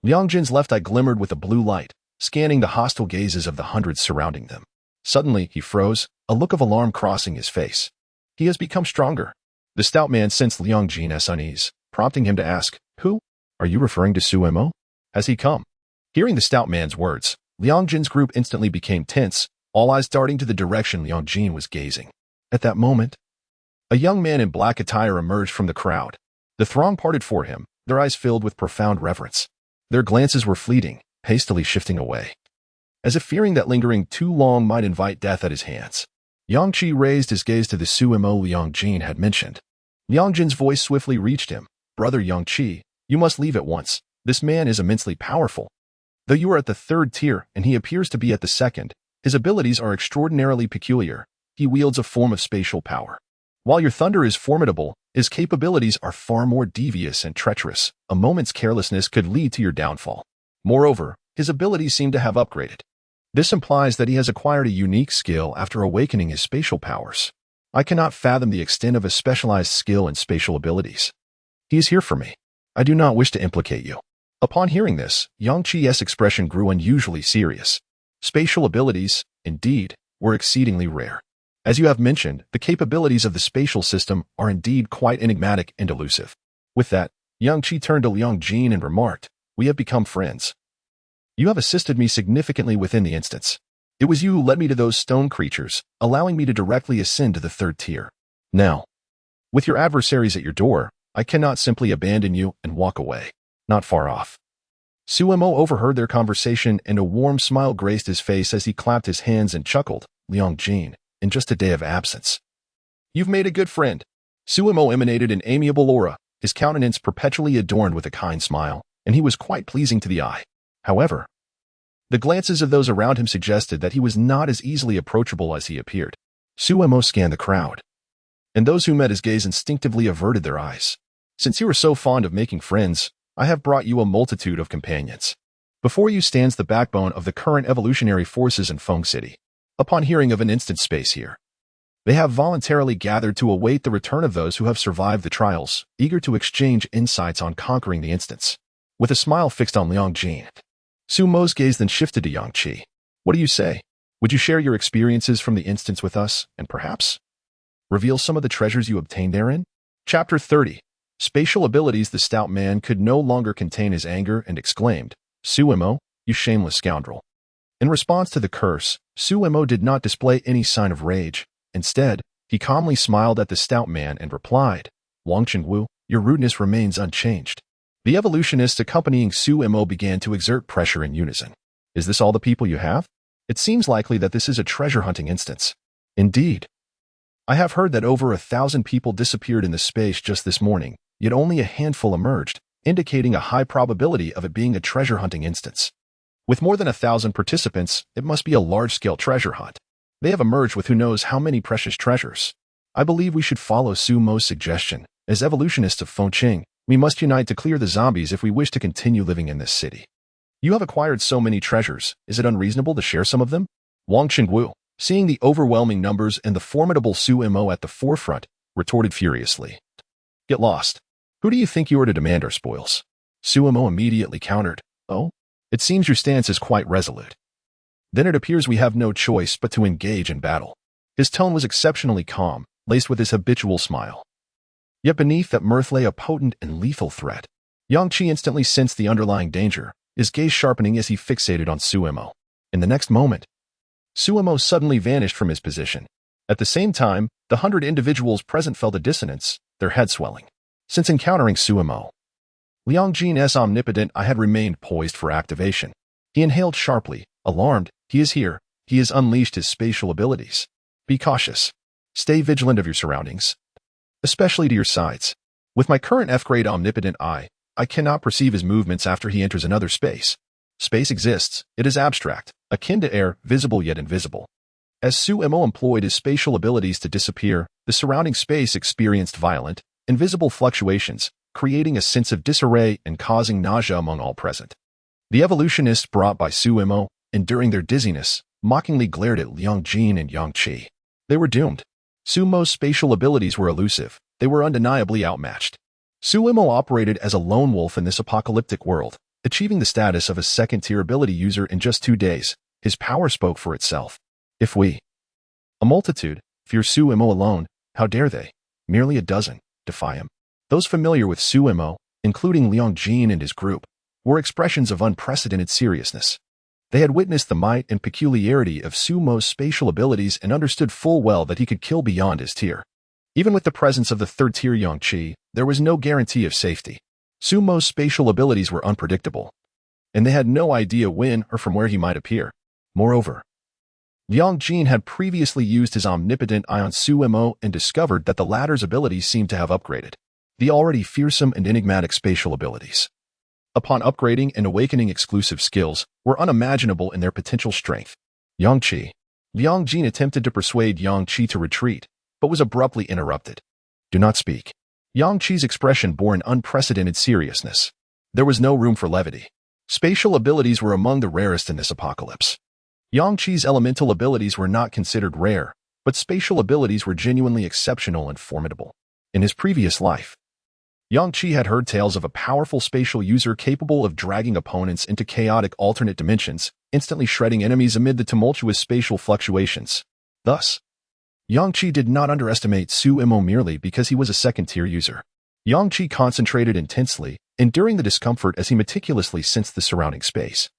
Speaker 1: Liang Jin's left eye glimmered with a blue light, scanning the hostile gazes of the hundreds surrounding them. Suddenly, he froze, a look of alarm crossing his face. He has become stronger. The stout man sensed Liang Jin's unease, prompting him to ask, "Who? Are you referring to Suemo? Has he come?" Hearing the stout man's words, Liang Jin's group instantly became tense, all eyes darting to the direction Liang Jin was gazing. At that moment, a young man in black attire emerged from the crowd. The throng parted for him, their eyes filled with profound reverence. Their glances were fleeting, hastily shifting away, as if fearing that lingering too long might invite death at his hands. Yang Qi raised his gaze to the Suemo Liang Jin had mentioned. Liang Jin's voice swiftly reached him. "Brother Yang Qi, you must leave at once. This man is immensely powerful. Though you are at the 3rd tier and he appears to be at the 2nd, his abilities are extraordinarily peculiar. He wields a form of spatial power. While your thunder is formidable, his capabilities are far more devious and treacherous. A moment's carelessness could lead to your downfall. Moreover, his abilities seem to have upgraded. This implies that he has acquired a unique skill after awakening his spatial powers. I cannot fathom the extent of his specialized skill and spatial abilities. He is here for me. I do not wish to implicate you." Upon hearing this, Yang Qi's expression grew unusually serious. Spatial abilities, indeed, were exceedingly rare. As you have mentioned, the capabilities of the spatial system are indeed quite enigmatic and elusive. With that, Yang Qi turned to Liang Jin and remarked, "We have become friends. You have assisted me significantly within the instance. It was you who led me to those stone creatures, allowing me to directly ascend to the 3rd tier. Now, with your adversaries at your door, I cannot simply abandon you and walk away." Not far off, Suemo overheard their conversation and a warm smile graced his face as he clapped his hands and chuckled. "Liang Jin, in just a day of absence, you've made a good friend." Suemo emanated an amiable aura, his countenance perpetually adorned with a kind smile, and he was quite pleasing to the eye. However, the glances of those around him suggested that he was not as easily approachable as he appeared. Suemo scanned the crowd, and those who met his gaze instinctively averted their eyes. "Since you are so fond of making friends, I have brought you a multitude of companions. Before you stands the backbone of the current evolutionary forces in Feng City. Upon hearing of an instant space here, they have voluntarily gathered to await the return of those who have survived the trials, eager to exchange insights on conquering the instance." With a smile fixed on Liang Jin, Sumo's gaze then shifted to Yang Qi. "What do you say? Would you share your experiences from the instance with us, and perhaps Reveal some of the treasures you obtained therein? Chapter 30. Spatial abilities. The stout man could no longer contain his anger and exclaimed, "Suemo, you shameless scoundrel." In response to the curse, Suemo did not display any sign of rage. Instead, he calmly smiled at the stout man and replied, "Wang Chengwu, your rudeness remains unchanged." The evolutionists accompanying Suemo began to exert pressure in unison. "Is this all the people you have? It seems likely that this is a treasure hunting instance." "Indeed. I have heard that over 1,000 people disappeared in the space just this morning, yet only a handful emerged, indicating a high probability of it being a treasure hunting instance. With more than 1,000 participants, it must be a large-scale treasure hunt. They have emerged with who knows how many precious treasures. I believe we should follow Sumo's suggestion. As evolutionists of Fengqing, we must unite to clear the zombies if we wish to continue living in this city. You have acquired so many treasures, is it unreasonable to share some of them?" Wang Chengwu, seeing the overwhelming numbers and the formidable Suemo at the forefront, retorted furiously, "Get lost. Who do you think you are to demand our spoils?" Suemo immediately countered, "Oh? It seems your stance is quite resolute. Then it appears we have no choice but to engage in battle." His tone was exceptionally calm, laced with his habitual smile. Yet beneath that mirth lay a potent and lethal threat. Yang Qi instantly sensed the underlying danger, his gaze sharpening as he fixated on Suemo. In the next moment, Suemo suddenly vanished from his position. At the same time, the 100 individuals present felt a dissonance, their heads swelling. Since encountering Suemo, Liang Jin's omnipotent eye had remained poised for activation. He inhaled sharply, alarmed. "He is here. He has unleashed his spatial abilities. Be cautious. Stay vigilant of your surroundings, especially to your sides. With my current F-grade omnipotent eye, I cannot perceive his movements after he enters another space. Space exists. It is abstract, akin to air, visible yet invisible." As Suemo employed his spatial abilities to disappear, the surrounding space experienced violent, invisible fluctuations, creating a sense of disarray and causing nausea among all present. The evolutionists brought by Suemo, enduring their dizziness, mockingly glared at Liang Jin and Yang Qi. They were doomed. Sumo's spatial abilities were elusive. They were undeniably outmatched. Suemo operated as a lone wolf in this apocalyptic world, achieving the status of a second-tier ability user in just 2 days. His power spoke for itself. If we, a multitude, fear Suemo alone, how dare they, merely a dozen, defy him? Those familiar with Suemo, including Liang Jin and his group, were expressions of unprecedented seriousness. They had witnessed the might and peculiarity of Sumo's spatial abilities and understood full well that he could kill beyond his tier. Even with the presence of the third-tier Yang Qi, there was no guarantee of safety. Sumo's spatial abilities were unpredictable, and they had no idea when or from where he might appear. Moreover, Liang Jin had previously used his omnipotent eye on Suemo and discovered that the latter's abilities seemed to have upgraded. The already fearsome and enigmatic spatial abilities, upon upgrading and awakening exclusive skills, were unimaginable in their potential strength. Yang Qi. Liang Jin attempted to persuade Yang Qi to retreat, but was abruptly interrupted. "Do not speak." Yang Qi's expression bore an unprecedented seriousness. There was no room for levity. Spatial abilities were among the rarest in this apocalypse. Yang Qi's elemental abilities were not considered rare, but spatial abilities were genuinely exceptional and formidable. In his previous life, Yang Qi had heard tales of a powerful spatial user capable of dragging opponents into chaotic alternate dimensions, instantly shredding enemies amid the tumultuous spatial fluctuations. Thus, Yang Qi did not underestimate Suemo merely because he was a second-tier user. Yang Qi concentrated intensely, enduring the discomfort as he meticulously sensed the surrounding space.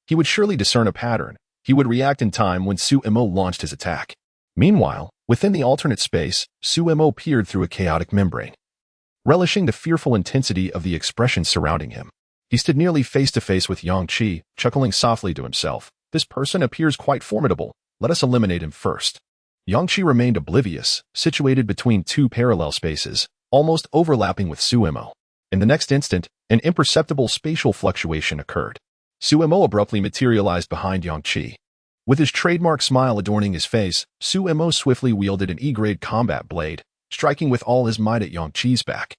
Speaker 1: He would surely discern a pattern. He would react in time when Suemo launched his attack. Meanwhile, within the alternate space, Suemo peered through a chaotic membrane. Relishing the fearful intensity of the expressions surrounding him, he stood nearly face-to-face with Yang Qi, chuckling softly to himself. "This person appears quite formidable. Let us eliminate him first." Yang Qi remained oblivious, situated between 2 parallel spaces, almost overlapping with Suemo. In the next instant, an imperceptible spatial fluctuation occurred. Suemo abruptly materialized behind Yang Qi. With his trademark smile adorning his face, Suemo swiftly wielded an E-grade combat blade, striking with all his might at Yang Qi's back.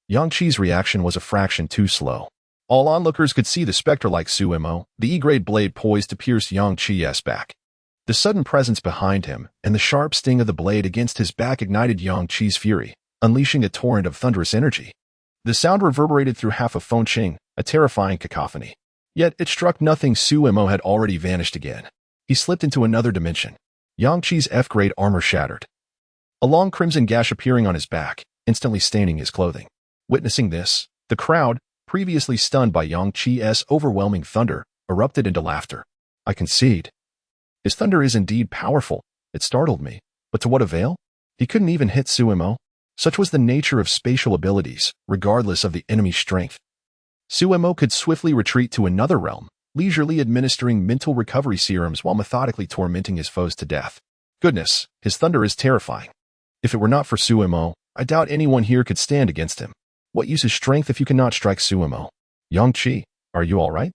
Speaker 1: Yang Qi's reaction was a fraction too slow. All onlookers could see the spectre-like Suemo, the E-grade blade poised to pierce Yang Qi's back. The sudden presence behind him and the sharp sting of the blade against his back ignited Yang Qi's fury, unleashing a torrent of thunderous energy. The sound reverberated through half of Fengqing, a terrifying cacophony. Yet it struck nothing. Suemo had already vanished again. He slipped into another dimension. Yang Qi's F-grade armor shattered. a long crimson gash appearing on his back, instantly staining his clothing. Witnessing this, the crowd, previously stunned by Yang Chi's overwhelming thunder, erupted into laughter. I concede. His thunder is indeed powerful. It startled me. But to what avail? He couldn't even hit Suemo. Such was the nature of spatial abilities, regardless of the enemy's strength. Suemo could swiftly retreat to another realm, leisurely administering mental recovery serums while methodically tormenting his foes to death. Goodness, his thunder is terrifying. If it were not for Suemo, I doubt anyone here could stand against him. What use is strength if you cannot strike Suemo? Yang Chi, are you all right?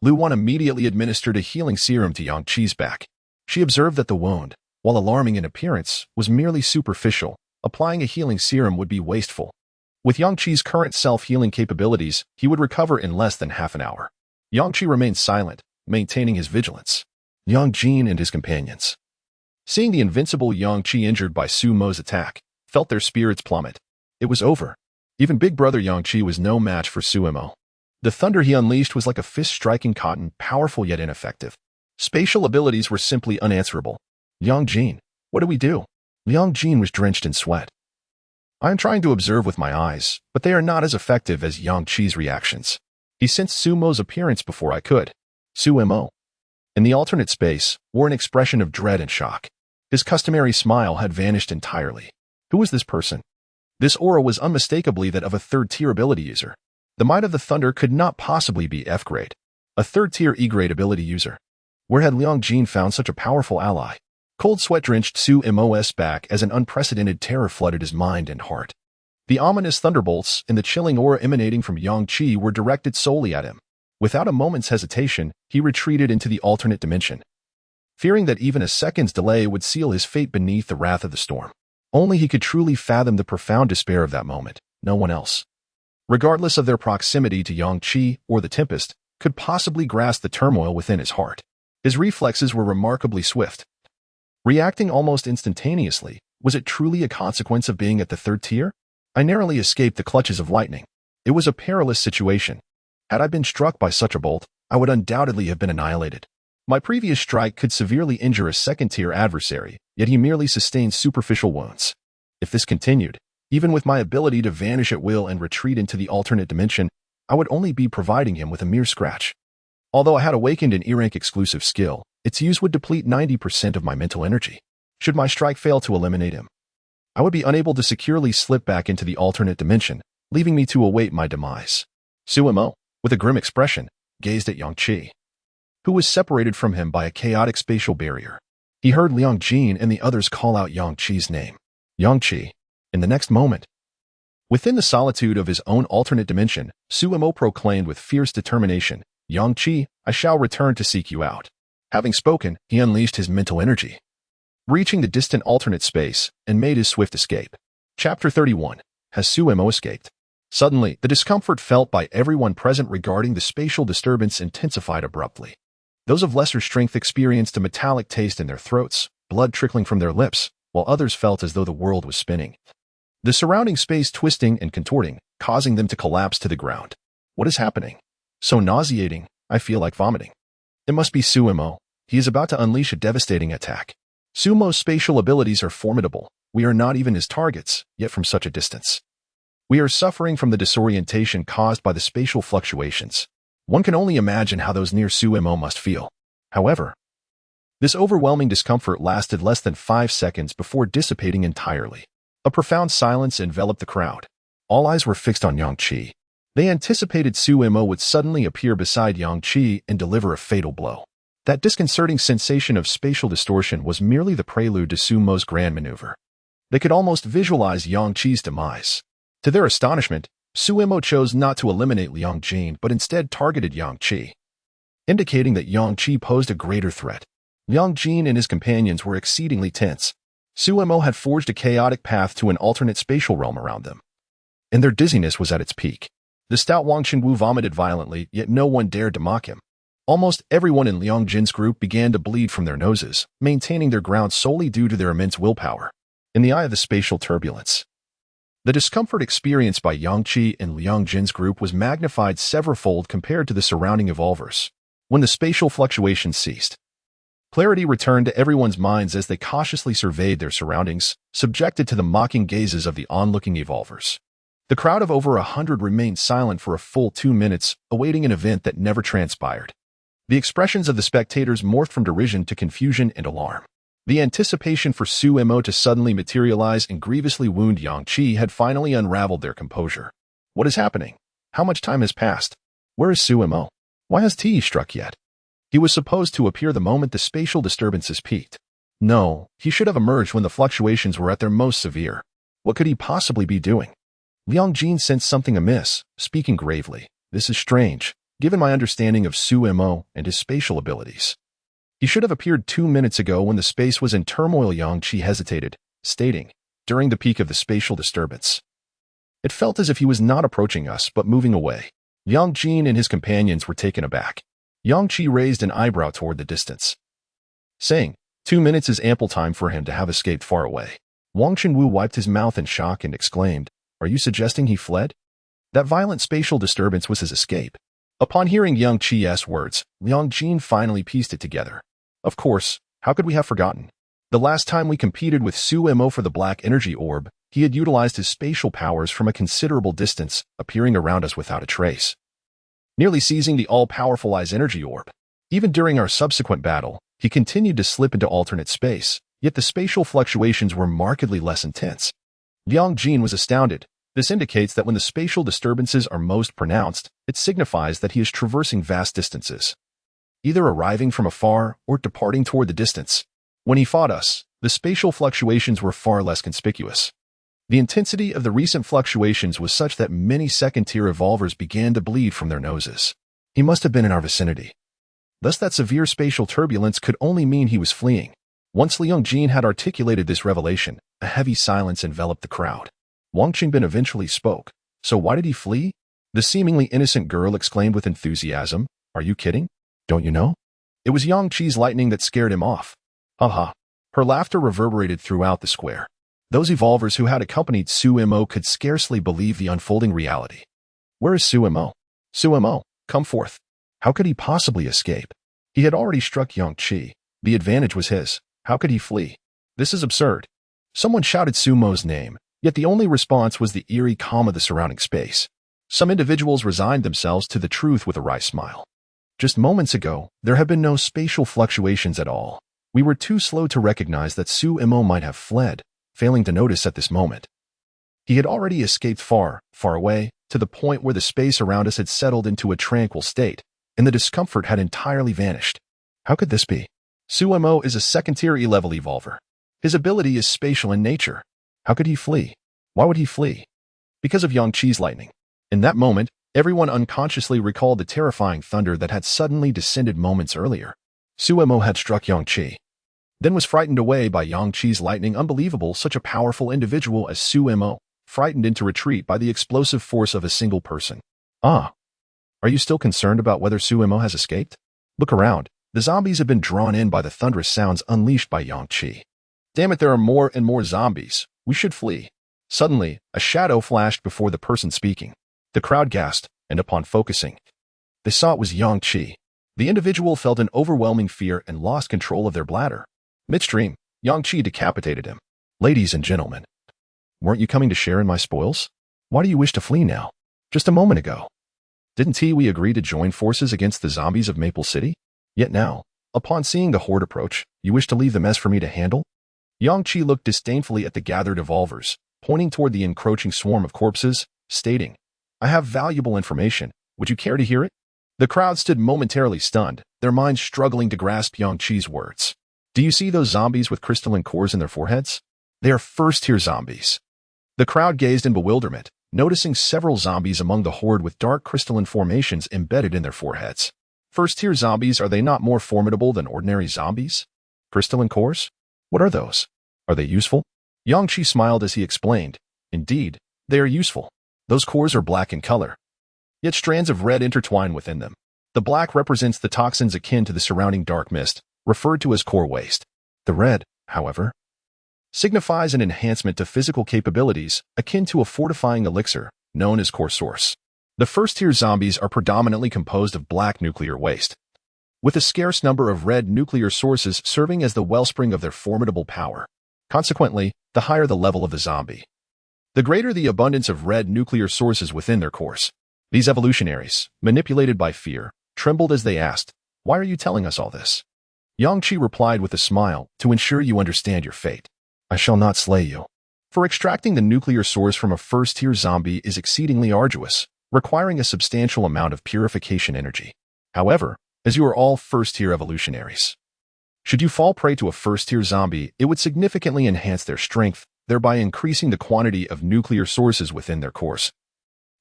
Speaker 1: Lu Wan immediately administered a healing serum to Yang Chi's back. She observed that the wound, while alarming in appearance, was merely superficial. Applying a healing serum would be wasteful. With Yang Chi's current self-healing capabilities, he would recover in less than half an hour. Yang Chi remained silent, maintaining his vigilance. Yang Jin and his companions, seeing the invincible Yang Chi injured by Sumo's attack, felt their spirits plummet. It was over. Even big brother Yang Chi was no match for Suemo. The thunder he unleashed was like a fist striking cotton, powerful yet ineffective. Spatial abilities were simply unanswerable. Yang Jin, what do we do? Yang Jin was drenched in sweat. I am trying to observe with my eyes, but they are not as effective as Yang Chi's reactions. He sensed Sumo's appearance before I could. Suemo, in the alternate space, wore an expression of dread and shock. His customary smile had vanished entirely. Who was this person? This aura was unmistakably that of a third-tier ability user. The might of the thunder could not possibly be F-grade. A third-tier E-grade ability user. Where had Liang Jin found such a powerful ally? Cold sweat drenched Suemo's back as an unprecedented terror flooded his mind and heart. The ominous thunderbolts and the chilling aura emanating from Yang Chi were directed solely at him. Without a moment's hesitation, he retreated into the alternate dimension, fearing that even a second's delay would seal his fate beneath the wrath of the storm. Only he could truly fathom the profound despair of that moment, no one else. Regardless of their proximity to Yang Chi or the Tempest, could possibly grasp the turmoil within his heart. His reflexes were remarkably swift. Reacting almost instantaneously, was it truly a consequence of being at the third tier? I narrowly escaped the clutches of lightning. It was a perilous situation. Had I been struck by such a bolt, I would undoubtedly have been annihilated. My previous strike could severely injure a second-tier adversary, yet he merely sustained superficial wounds. If this continued, even with my ability to vanish at will and retreat into the alternate dimension, I would only be providing him with a mere scratch. Although I had awakened an E-rank exclusive skill, its use would deplete 90% of my mental energy. Should my strike fail to eliminate him, I would be unable to securely slip back into the alternate dimension, leaving me to await my demise. Suemo, with a grim expression, gazed at Yang Chi, who was separated from him by a chaotic spatial barrier. He heard Liang Jin and the others call out Yang Chi's name. Yang Chi. In the next moment, within the solitude of his own alternate dimension, Suemo proclaimed with fierce determination, Yang Chi, I shall return to seek you out. Having spoken, he unleashed his mental energy, reaching the distant alternate space, and made his swift escape. Chapter 31. Has Suemo escaped? Suddenly, the discomfort felt by everyone present regarding the spatial disturbance intensified abruptly. Those of lesser strength experienced a metallic taste in their throats, blood trickling from their lips, while others felt as though the world was spinning. The surrounding space twisting and contorting, causing them to collapse to the ground. What is happening? So nauseating, I feel like vomiting. It must be Suemo. He is about to unleash a devastating attack. Sumo's spatial abilities are formidable. We are not even his targets, yet from such a distance. We are suffering from the disorientation caused by the spatial fluctuations. One can only imagine how those near Suemo must feel. However, this overwhelming discomfort lasted less than 5 seconds before dissipating entirely. A profound silence enveloped the crowd. All eyes were fixed on Yang Chi. They anticipated Suemo would suddenly appear beside Yang Chi and deliver a fatal blow. That disconcerting sensation of spatial distortion was merely the prelude to Sumo's grand maneuver. They could almost visualize Yang Chi's demise. To their astonishment, Suemo chose not to eliminate Liang Jin but instead targeted Yang Chi, indicating that Yang Chi posed a greater threat. Liang Jin and his companions were exceedingly tense. Suemo had forged a chaotic path to an alternate spatial realm around them, and their dizziness was at its peak. The stout Wang Xinwu vomited violently, yet no one dared to mock him. Almost everyone in Liang Jin's group began to bleed from their noses, maintaining their ground solely due to their immense willpower. In the eye of the spatial turbulence, the discomfort experienced by Yang Chi and Liang Jin's group was magnified several-fold compared to the surrounding evolvers. When the spatial fluctuations ceased, Clarity returned to everyone's minds as they cautiously surveyed their surroundings, subjected to the mocking gazes of the onlooking evolvers. The crowd of over 100 remained silent for a full 2 minutes, awaiting an event that never transpired. The expressions of the spectators morphed from derision to confusion and alarm. The anticipation for Sumo to suddenly materialize and grievously wound Yang Qi had finally unraveled their composure. What is happening? How much time has passed? Where is Sumo? Why has Ti struck yet? He was supposed to appear the moment the spatial disturbances peaked. No, he should have emerged when the fluctuations were at their most severe. What could he possibly be doing? Liang Jin sensed something amiss, speaking gravely. This is strange, given my understanding of Sumo and his spatial abilities. He should have appeared 2 minutes ago when the space was in turmoil. Yang Qi hesitated, stating, during the peak of the spatial disturbance. It felt as if he was not approaching us but moving away. Liang Jin and his companions were taken aback. Yang Qi raised an eyebrow toward the distance, saying, 2 minutes is ample time for him to have escaped far away. Wang Chenwu wiped his mouth in shock and exclaimed, are you suggesting he fled? That violent spatial disturbance was his escape. Upon hearing Yang Qi's words, Liang Jin finally pieced it together. Of course, how could we have forgotten? The last time we competed with Sumo for the Black Energy Orb, he had utilized his spatial powers from a considerable distance, appearing around us without a trace, nearly seizing the all-powerful Ice Energy Orb. Even during our subsequent battle, he continued to slip into alternate space, yet the spatial fluctuations were markedly less intense. Liang Jin was astounded. This indicates that when the spatial disturbances are most pronounced, it signifies that he is traversing vast distances, either arriving from afar or departing toward the distance. When he fought us, the spatial fluctuations were far less conspicuous. The intensity of the recent fluctuations was such that many second-tier evolvers began to bleed from their noses. He must have been in our vicinity. Thus that severe spatial turbulence could only mean he was fleeing. Once Liang Jin had articulated this revelation, a heavy silence enveloped the crowd. Wang Qingbin eventually spoke. So why did he flee? The seemingly innocent girl exclaimed with enthusiasm. Are you kidding? Don't you know? It was Yang Qi's lightning that scared him off. Haha. Her laughter reverberated throughout the square. Those evolvers who had accompanied Sumo could scarcely believe the unfolding reality. Where is Sumo? Sumo, come forth. How could he possibly escape? He had already struck Yang Qi. The advantage was his. How could he flee? This is absurd. Someone shouted Sumo's name, yet the only response was the eerie calm of the surrounding space. Some individuals resigned themselves to the truth with a wry smile. Just moments ago, there had been no spatial fluctuations at all. We were too slow to recognize that Sumo might have fled, failing to notice at this moment. He had already escaped far, far away, to the point where the space around us had settled into a tranquil state, and the discomfort had entirely vanished. How could this be? Sumo is a second-tier E-level evolver. His ability is spatial in nature. How could he flee? Why would he flee? Because of Yang Qi's lightning. In that moment, everyone unconsciously recalled the terrifying thunder that had suddenly descended moments earlier. Sumo had struck Yang Qi, then was frightened away by Yang Qi's lightning. Unbelievable, such a powerful individual as Sumo, frightened into retreat by the explosive force of a single person. Ah. Are you still concerned about whether Sumo has escaped? Look around. The zombies have been drawn in by the thunderous sounds unleashed by Yang Qi. Damn it, there are more and more zombies. We should flee. Suddenly, a shadow flashed before the person speaking. The crowd gasped, and upon focusing, they saw it was Yang Qi. The individual felt an overwhelming fear and lost control of their bladder. Midstream, Yang Qi decapitated him. Ladies and gentlemen, weren't you coming to share in my spoils? Why do you wish to flee now? Just a moment ago, didn't we agree to join forces against the zombies of Maple City? Yet now, upon seeing the horde approach, you wish to leave the mess for me to handle? Yang Qi looked disdainfully at the gathered evolvers, pointing toward the encroaching swarm of corpses, stating, I have valuable information. Would you care to hear it? The crowd stood momentarily stunned, their minds struggling to grasp Yang Qi's words. Do you see those zombies with crystalline cores in their foreheads? They are first-tier zombies. The crowd gazed in bewilderment, noticing several zombies among the horde with dark crystalline formations embedded in their foreheads. First-tier zombies, are they not more formidable than ordinary zombies? Crystalline cores? What are those? Are they useful? Yang Qi smiled as he explained. Indeed, they are useful. Those cores are black in color, yet strands of red intertwine within them. The black represents the toxins akin to the surrounding dark mist, referred to as core waste. The red, however, signifies an enhancement to physical capabilities akin to a fortifying elixir, known as core source. The first-tier zombies are predominantly composed of black nuclear waste, with a scarce number of red nuclear sources serving as the wellspring of their formidable power. Consequently, the higher the level of the zombie, the greater the abundance of red nuclear sources within their course. These evolutionaries, manipulated by fear, trembled as they asked, "Why are you telling us all this?" Yang Qi replied with a smile, "To ensure you understand your fate. I shall not slay you. For extracting the nuclear source from a first-tier zombie is exceedingly arduous, requiring a substantial amount of purification energy. However, as you are all first-tier evolutionaries, should you fall prey to a first-tier zombie, it would significantly enhance their strength, thereby increasing the quantity of nuclear sources within their course,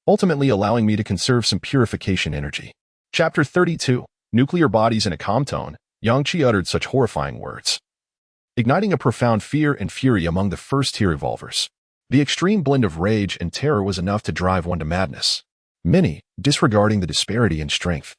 Speaker 1: ultimately allowing me to conserve some purification energy." Chapter 32. Nuclear Bodies. In a calm tone, Yang Qi uttered such horrifying words, igniting a profound fear and fury among the first-tier evolvers. The extreme blend of rage and terror was enough to drive one to madness. Many, disregarding the disparity in strength,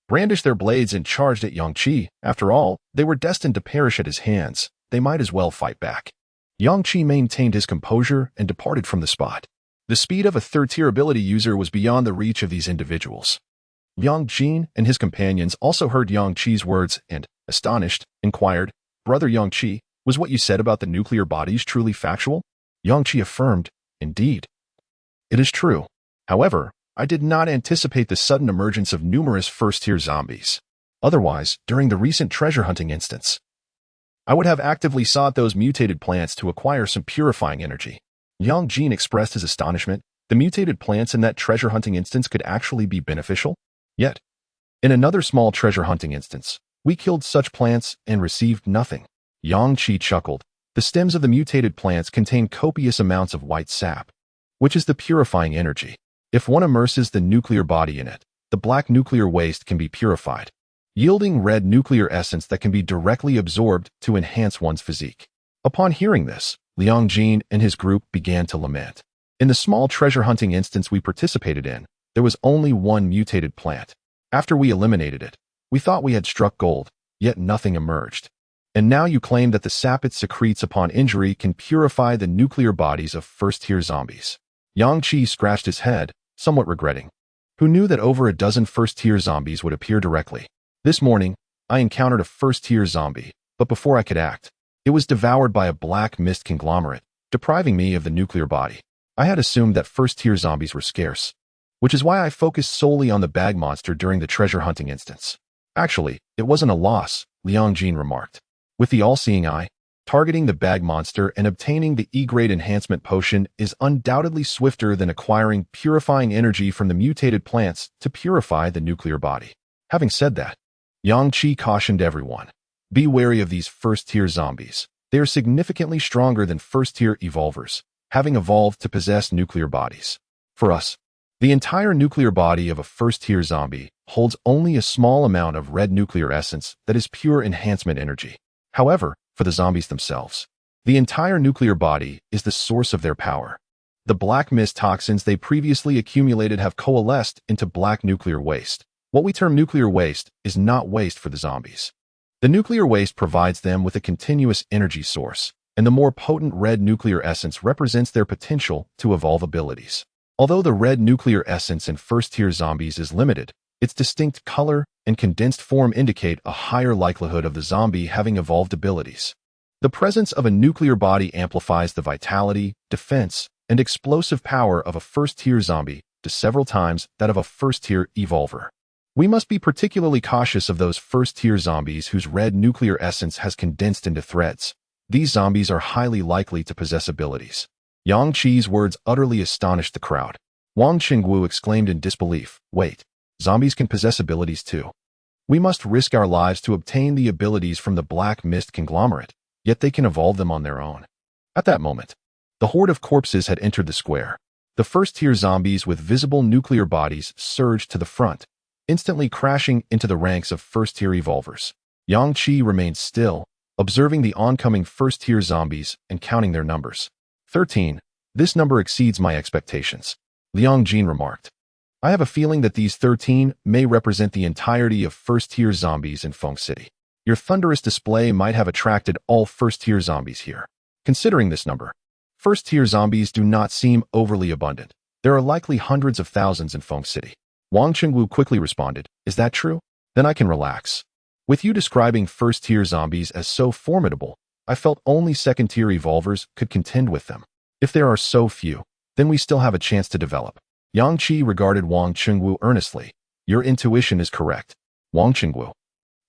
Speaker 1: brandished their blades and charged at Yang Qi. After all, they were destined to perish at his hands. They might as well fight back. Yang Qi maintained his composure and departed from the spot. The speed of a third-tier ability user was beyond the reach of these individuals. Yang Jin and his companions also heard Yang Qi's words and, astonished, inquired, "Brother Yang Qi, was what you said about the nuclear bodies truly factual?" Yang Qi affirmed, "Indeed, it is true. However, I did not anticipate the sudden emergence of numerous first-tier zombies. Otherwise, during the recent treasure hunting instance, I would have actively sought those mutated plants to acquire some purifying energy." Yang Jin expressed his astonishment. The mutated plants in that treasure hunting instance could actually be beneficial? Yet, in another small treasure hunting instance, we killed such plants and received nothing. Yang Qi chuckled. The stems of the mutated plants contain copious amounts of white sap, which is the purifying energy. If one immerses the nuclear body in it, the black nuclear waste can be purified, yielding red nuclear essence that can be directly absorbed to enhance one's physique. Upon hearing this, Liang Jin and his group began to lament. In the small treasure hunting instance we participated in, there was only one mutated plant. After we eliminated it, we thought we had struck gold, yet nothing emerged. And now you claim that the sap it secretes upon injury can purify the nuclear bodies of first-tier zombies. Yang Qi scratched his head, somewhat regretting. Who knew that over a dozen first-tier zombies would appear directly? This morning, I encountered a first-tier zombie, but before I could act, it was devoured by a black mist conglomerate, depriving me of the nuclear body. I had assumed that first-tier zombies were scarce, which is why I focused solely on the bag monster during the treasure hunting instance. Actually, it wasn't a loss, Liang Jin remarked. With the all-seeing eye, targeting the bag monster and obtaining the E-grade enhancement potion is undoubtedly swifter than acquiring purifying energy from the mutated plants to purify the nuclear body. Having said that, Yang Qi cautioned everyone. Be wary of these first-tier zombies. They are significantly stronger than first-tier evolvers, having evolved to possess nuclear bodies. For us, the entire nuclear body of a first-tier zombie holds only a small amount of red nuclear essence that is pure enhancement energy. However, for the zombies themselves, the entire nuclear body is the source of their power. The black mist toxins they previously accumulated have coalesced into black nuclear waste. What we term nuclear waste is not waste for the zombies. The nuclear waste provides them with a continuous energy source, and the more potent red nuclear essence represents their potential to evolve abilities. Although the red nuclear essence in first-tier zombies is limited, its distinct color and condensed form indicate a higher likelihood of the zombie having evolved abilities. The presence of a nuclear body amplifies the vitality, defense, and explosive power of a first-tier zombie to several times that of a first-tier evolver. We must be particularly cautious of those first-tier zombies whose red nuclear essence has condensed into threads. These zombies are highly likely to possess abilities. Yang Qi's words utterly astonished the crowd. Wang Qingwu exclaimed in disbelief, "Wait, zombies can possess abilities too. We must risk our lives to obtain the abilities from the black mist conglomerate, yet they can evolve them on their own." At that moment, the horde of corpses had entered the square. The first-tier zombies with visible nuclear bodies surged to the front, instantly crashing into the ranks of first-tier evolvers. Yang Qi remained still, observing the oncoming first-tier zombies and counting their numbers. 13. This number exceeds my expectations, Liang Jin remarked. I have a feeling that these 13 may represent the entirety of first-tier zombies in Feng City. Your thunderous display might have attracted all first-tier zombies here. Considering this number, first-tier zombies do not seem overly abundant. There are likely hundreds of thousands in Feng City. Wang Qingwu quickly responded, "Is that true? Then I can relax. With you describing first-tier zombies as so formidable, I felt only second-tier evolvers could contend with them. If there are so few, then we still have a chance to develop. Yang Qi regarded Wang Chengwu earnestly. Your intuition is correct. Wang Chengwu.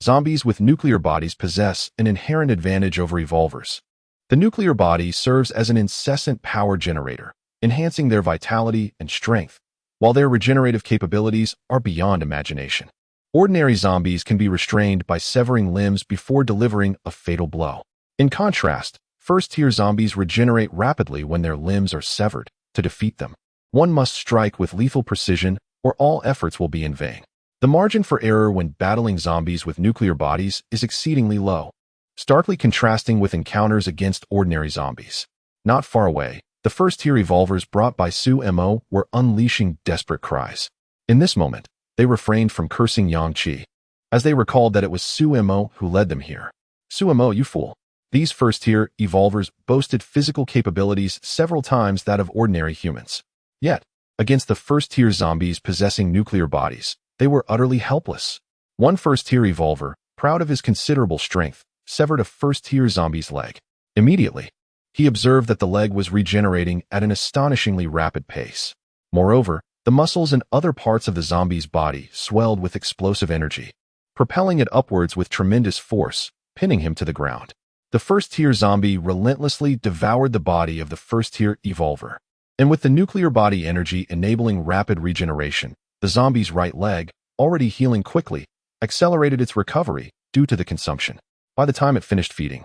Speaker 1: Zombies with nuclear bodies possess an inherent advantage over evolvers. The nuclear body serves as an incessant power generator, enhancing their vitality and strength, while their regenerative capabilities are beyond imagination. Ordinary zombies can be restrained by severing limbs before delivering a fatal blow. In contrast, first-tier zombies regenerate rapidly when their limbs are severed. To defeat them, one must strike with lethal precision, or all efforts will be in vain. The margin for error when battling zombies with nuclear bodies is exceedingly low, starkly contrasting with encounters against ordinary zombies. Not far away, the first-tier evolvers brought by Su Mo were unleashing desperate cries. In this moment, they refrained from cursing Yang Qi, as they recalled that it was Su Mo who led them here. Su Mo, you fool. These first-tier evolvers boasted physical capabilities several times that of ordinary humans. Yet, against the first-tier zombies possessing nuclear bodies, they were utterly helpless. One first-tier evolver, proud of his considerable strength, severed a first-tier zombie's leg. Immediately, he observed that the leg was regenerating at an astonishingly rapid pace. Moreover, the muscles and other parts of the zombie's body swelled with explosive energy, propelling it upwards with tremendous force, pinning him to the ground. The first-tier zombie relentlessly devoured the body of the first-tier evolver. And with the nuclear body energy enabling rapid regeneration, the zombie's right leg, already healing quickly, accelerated its recovery due to the consumption. By the time it finished feeding,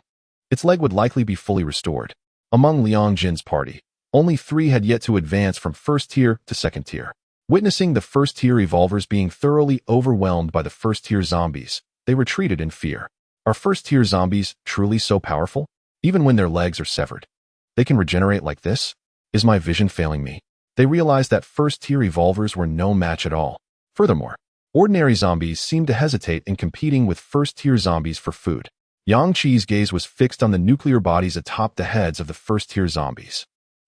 Speaker 1: its leg would likely be fully restored. Among Liang Jin's party, only 3 had yet to advance from first-tier to second-tier. Witnessing the first-tier evolvers being thoroughly overwhelmed by the first-tier zombies, they retreated in fear. Are first-tier zombies truly so powerful? Even when their legs are severed, they can regenerate like this? Is my vision failing me? They realized that first-tier evolvers were no match at all. Furthermore, ordinary zombies seemed to hesitate in competing with first-tier zombies for food. Yang Qi's gaze was fixed on the nuclear bodies atop the heads of the first-tier zombies.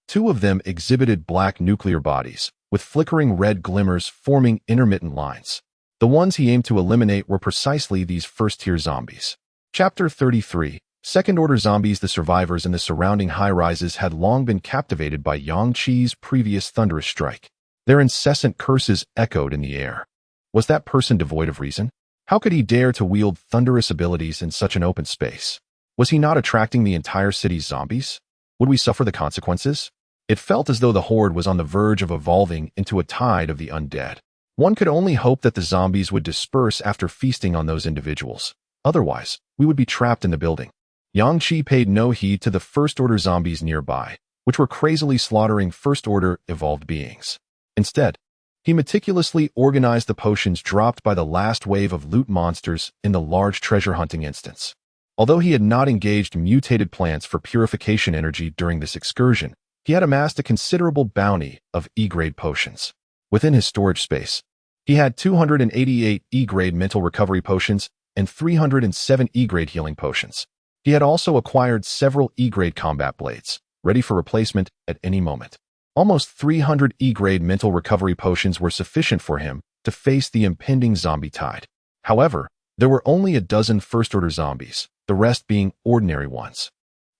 Speaker 1: 2 of them exhibited black nuclear bodies, with flickering red glimmers forming intermittent lines. The ones he aimed to eliminate were precisely these first-tier zombies. Chapter 33. Second-order zombies. The survivors in the surrounding high-rises had long been captivated by Yang Qi's previous thunderous strike. Their incessant curses echoed in the air. Was that person devoid of reason? How could he dare to wield thunderous abilities in such an open space? Was he not attracting the entire city's zombies? Would we suffer the consequences? It felt as though the horde was on the verge of evolving into a tide of the undead. One could only hope that the zombies would disperse after feasting on those individuals. Otherwise, we would be trapped in the building. Yang Qi paid no heed to the first-order zombies nearby, which were crazily slaughtering first-order evolved beings. Instead, he meticulously organized the potions dropped by the last wave of loot monsters in the large treasure-hunting instance. Although he had not engaged mutated plants for purification energy during this excursion, he had amassed a considerable bounty of E-grade potions. Within his storage space, he had 288 E-grade mental recovery potions and 307 E-grade healing potions. He had also acquired several E-grade combat blades, ready for replacement at any moment. Almost 300 E-grade mental recovery potions were sufficient for him to face the impending zombie tide. However, there were only a dozen first-order zombies, the rest being ordinary ones.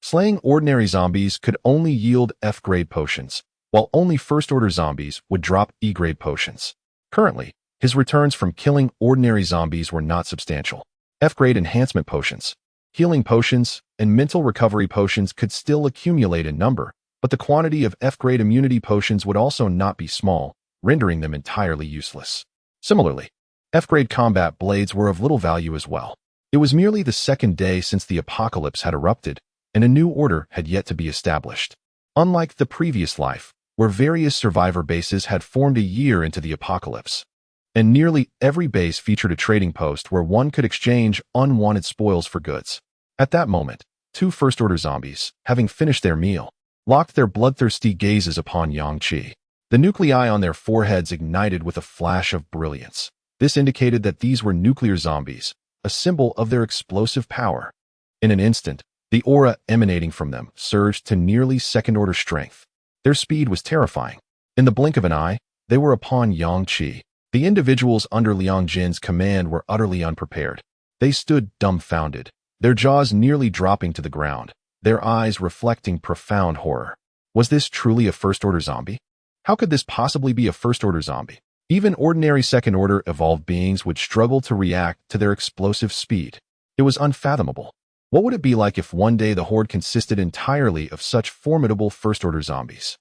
Speaker 1: Slaying ordinary zombies could only yield F-grade potions, while only first-order zombies would drop E-grade potions. Currently, his returns from killing ordinary zombies were not substantial. F-grade enhancement potions, healing potions, and mental recovery potions could still accumulate in number, but the quantity of F-grade immunity potions would also not be small, rendering them entirely useless. Similarly, F-grade combat blades were of little value as well. It was merely the second day since the apocalypse had erupted, and a new order had yet to be established. Unlike the previous life, where various survivor bases had formed a year into the apocalypse, and nearly every base featured a trading post where one could exchange unwanted spoils for goods. At that moment, 2 first-order zombies, having finished their meal, locked their bloodthirsty gazes upon Yang Qi. The nuclei on their foreheads ignited with a flash of brilliance. This indicated that these were nuclear zombies, a symbol of their explosive power. In an instant, the aura emanating from them surged to nearly second-order strength. Their speed was terrifying. In the blink of an eye, they were upon Yang Qi. The individuals under Liang Jin's command were utterly unprepared. They stood dumbfounded, their jaws nearly dropping to the ground, their eyes reflecting profound horror. Was this truly a first-order zombie? How could this possibly be a first-order zombie? Even ordinary second-order evolved beings would struggle to react to their explosive speed. It was unfathomable. What would it be like if one day the horde consisted entirely of such formidable first-order zombies?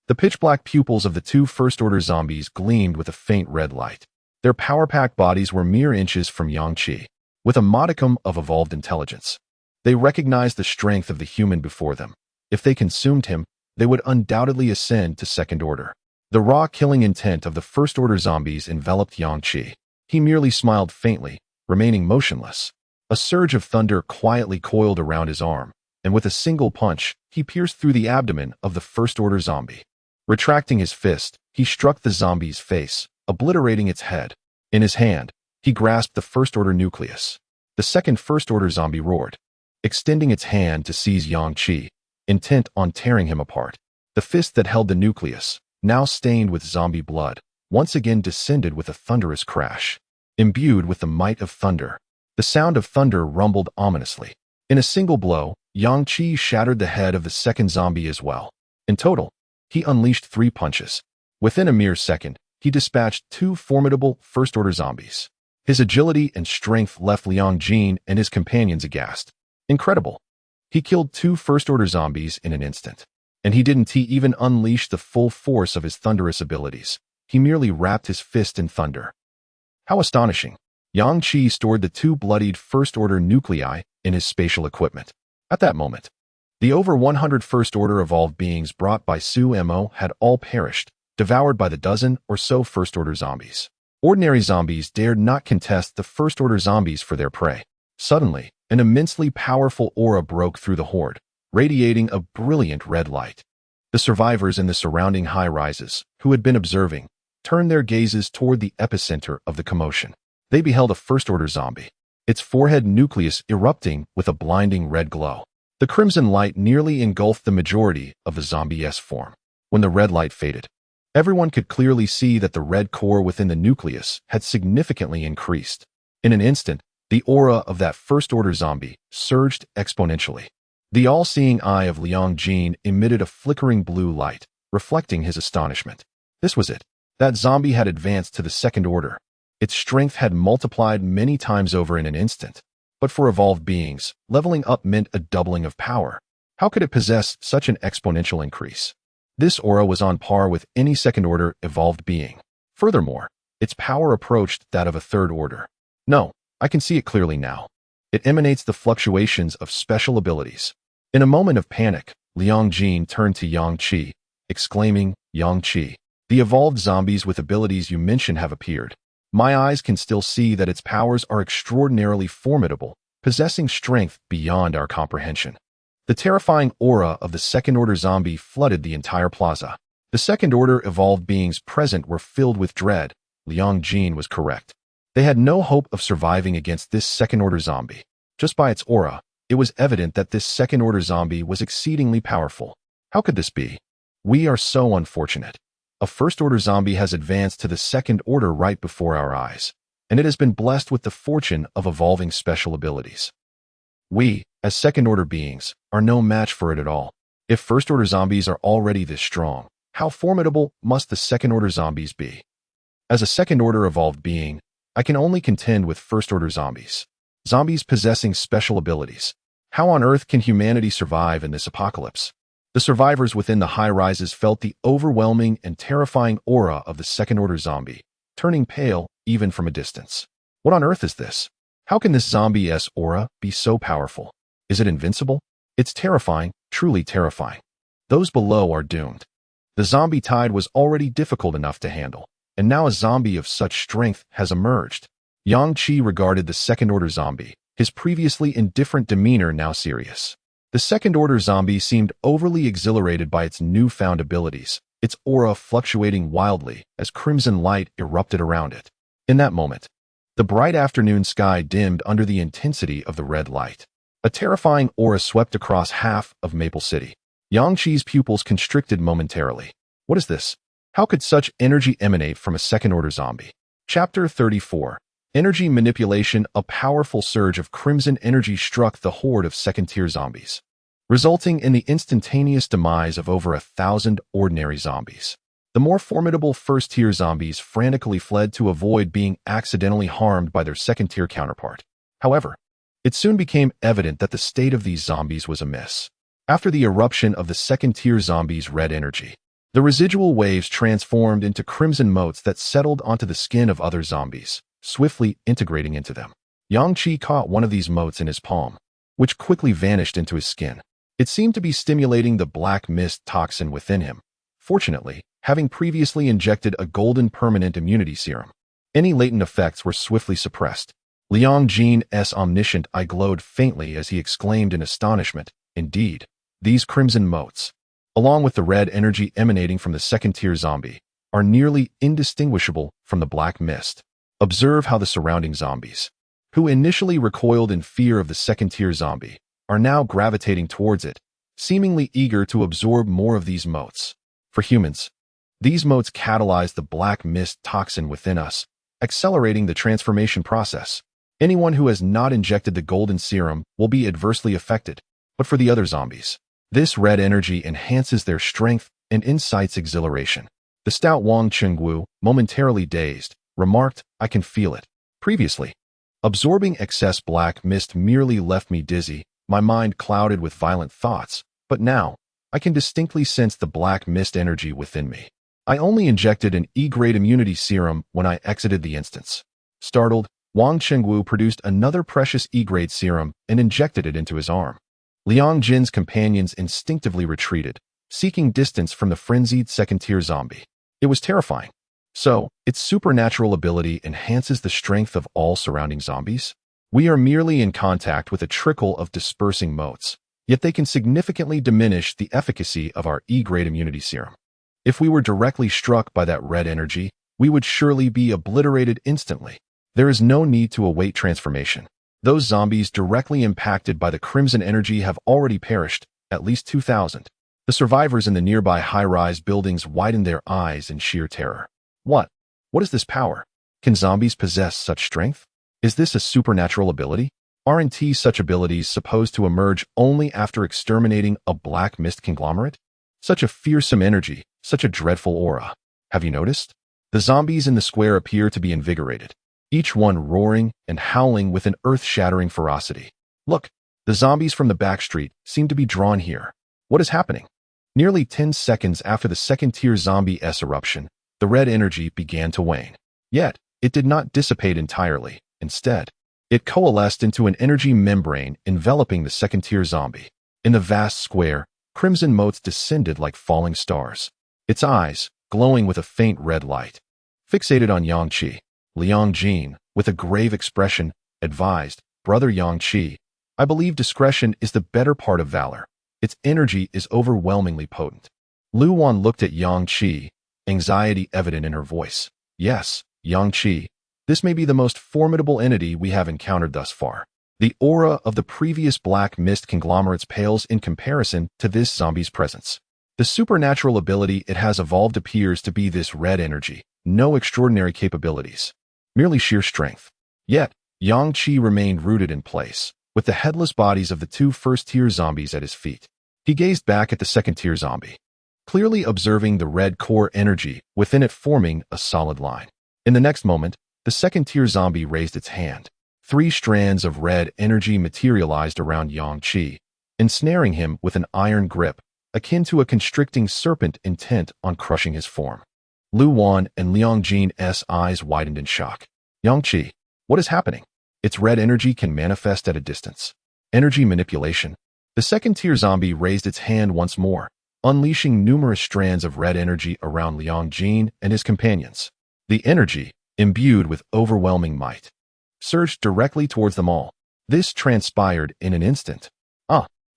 Speaker 1: The pitch-black pupils of the two first-order zombies gleamed with a faint red light. Their power-packed bodies were mere inches from Yang-Chi, with a modicum of evolved intelligence. They recognized the strength of the human before them. If they consumed him, they would undoubtedly ascend to second order. The raw killing intent of the first-order zombies enveloped Yang-Chi. He merely smiled faintly, remaining motionless. A surge of thunder quietly coiled around his arm, and with a single punch, he pierced through the abdomen of the first-order zombie. Retracting his fist, he struck the zombie's face, obliterating its head. In his hand, he grasped the first-order nucleus. The second first-order zombie roared, extending its hand to seize Yang-Chi, intent on tearing him apart. The fist that held the nucleus, now stained with zombie blood, once again descended with a thunderous crash. Imbued with the might of thunder, the sound of thunder rumbled ominously. In a single blow, Yang-Chi shattered the head of the second zombie as well. In total, he unleashed 3 punches. Within a mere second, he dispatched 2 formidable first-order zombies. His agility and strength left Liang Jin and his companions aghast. Incredible. He killed 2 first-order zombies in an instant. And he didn't even unleash the full force of his thunderous abilities. He merely wrapped his fist in thunder. How astonishing. Yang-Chi stored the 2 bloodied first-order nuclei in his spatial equipment. At that moment, the over 100 first-order evolved beings brought by Su-Mo had all perished, devoured by the dozen or so first-order zombies. Ordinary zombies dared not contest the first-order zombies for their prey. Suddenly, an immensely powerful aura broke through the horde, radiating a brilliant red light. The survivors in the surrounding high-rises, who had been observing, turned their gazes toward the epicenter of the commotion. They beheld a first-order zombie, its forehead nucleus erupting with a blinding red glow. The crimson light nearly engulfed the majority of the zombie-esque form. When the red light faded, everyone could clearly see that the red core within the nucleus had significantly increased. In an instant, the aura of that first-order zombie surged exponentially. The all-seeing eye of Liang Jin emitted a flickering blue light, reflecting his astonishment. This was it. That zombie had advanced to the second order. Its strength had multiplied many times over in an instant. But for evolved beings, leveling up meant a doubling of power. How could it possess such an exponential increase? This aura was on par with any second-order evolved being. Furthermore, its power approached that of a third order. No, I can see it clearly now. It emanates the fluctuations of special abilities. In a moment of panic, Liang Jin turned to Yang-Chi, exclaiming, "Yang-Chi, the evolved zombies with abilities you mentioned have appeared. My eyes can still see that its powers are extraordinarily formidable, possessing strength beyond our comprehension." The terrifying aura of the second-order zombie flooded the entire plaza. The second-order evolved beings present were filled with dread. Liang Jin was correct. They had no hope of surviving against this second-order zombie. Just by its aura, it was evident that this second-order zombie was exceedingly powerful. How could this be? We are so unfortunate. A first-order zombie has advanced to the second order right before our eyes, and it has been blessed with the fortune of evolving special abilities. We, as second-order beings, are no match for it at all. If first-order zombies are already this strong, how formidable must the second-order zombies be? As a second-order evolved being, I can only contend with first-order zombies. Zombies possessing special abilities. How on earth can humanity survive in this apocalypse? The survivors within the high-rises felt the overwhelming and terrifying aura of the second-order zombie, turning pale even from a distance. What on earth is this? How can this zombie-esque aura be so powerful? Is it invincible? It's terrifying, truly terrifying. Those below are doomed. The zombie tide was already difficult enough to handle, and now a zombie of such strength has emerged. Yang-Chi regarded the second-order zombie, his previously indifferent demeanor now serious. The second-order zombie seemed overly exhilarated by its newfound abilities, its aura fluctuating wildly as crimson light erupted around it. In that moment, the bright afternoon sky dimmed under the intensity of the red light. A terrifying aura swept across half of Maple City. Yang-Chi's pupils constricted momentarily. What is this? How could such energy emanate from a second-order zombie? Chapter 34. Energy manipulation. A powerful surge of crimson energy struck the horde of second-tier zombies, resulting in the instantaneous demise of over 1,000 ordinary zombies. The more formidable first-tier zombies frantically fled to avoid being accidentally harmed by their second-tier counterpart. However, it soon became evident that the state of these zombies was amiss. After the eruption of the second-tier zombies' red energy, the residual waves transformed into crimson motes that settled onto the skin of other zombies, swiftly integrating into them. Yang Qi caught one of these motes in his palm, which quickly vanished into his skin. It seemed to be stimulating the black mist toxin within him. Fortunately, having previously injected a golden permanent immunity serum, any latent effects were swiftly suppressed. Liang Jin's omniscient eye glowed faintly as he exclaimed in astonishment, "Indeed, these crimson motes, along with the red energy emanating from the second-tier zombie, are nearly indistinguishable from the black mist." Observe how the surrounding zombies, who initially recoiled in fear of the second-tier zombie, are now gravitating towards it, seemingly eager to absorb more of these motes. For humans, these motes catalyze the black mist toxin within us, accelerating the transformation process. Anyone who has not injected the golden serum will be adversely affected, but for the other zombies, this red energy enhances their strength and incites exhilaration. The stout Wang Chengwu, momentarily dazed, remarked, "I can feel it." Previously, absorbing excess black mist merely left me dizzy, my mind clouded with violent thoughts, but now, I can distinctly sense the black mist energy within me. I only injected an E-grade immunity serum when I exited the instance. Startled, Wang Chengwu produced another precious E-grade serum and injected it into his arm. Liang Jin's companions instinctively retreated, seeking distance from the frenzied second-tier zombie. It was terrifying. So, its supernatural ability enhances the strength of all surrounding zombies? We are merely in contact with a trickle of dispersing motes, yet they can significantly diminish the efficacy of our E-grade immunity serum. If we were directly struck by that red energy, we would surely be obliterated instantly. There is no need to await transformation. Those zombies directly impacted by the crimson energy have already perished, at least 2,000. The survivors in the nearby high-rise buildings widened their eyes in sheer terror. What is this power? Can zombies possess such strength? Is this a supernatural ability? Aren't such abilities supposed to emerge only after exterminating a black mist conglomerate? Such a fearsome energy, such a dreadful aura. Have you noticed? The zombies in the square appear to be invigorated, each one roaring and howling with an earth-shattering ferocity. Look, the zombies from the back street seem to be drawn here. What is happening? Nearly 10 seconds after the second-tier zombie's eruption, the red energy began to wane. Yet, it did not dissipate entirely. Instead, it coalesced into an energy membrane enveloping the second-tier zombie. In the vast square, crimson motes descended like falling stars, its eyes glowing with a faint red light. Fixated on Yang Qi, Liang Jin, with a grave expression, advised, "Brother Yang Qi, I believe discretion is the better part of valor. Its energy is overwhelmingly potent." Lu Wan looked at Yang Qi, anxiety evident in her voice. "Yes, Yang Qi, this may be the most formidable entity we have encountered thus far. The aura of the previous black mist conglomerates pales in comparison to this zombie's presence. The supernatural ability it has evolved appears to be this red energy, no extraordinary capabilities, merely sheer strength." Yet, Yang Qi remained rooted in place, with the headless bodies of the two first-tier zombies at his feet. He gazed back at the second-tier zombie, clearly observing the red core energy within it forming a solid line. In the next moment, the second-tier zombie raised its hand. 3 strands of red energy materialized around Yang Qi, ensnaring him with an iron grip, akin to a constricting serpent intent on crushing his form. Lu Wan and Liang Jin's eyes widened in shock. "Yang Qi, what is happening?" Its red energy can manifest at a distance. Energy manipulation. The second-tier zombie raised its hand once more, unleashing numerous strands of red energy around Liang Jin and his companions. The energy, imbued with overwhelming might, surged directly towards them all. This transpired in an instant.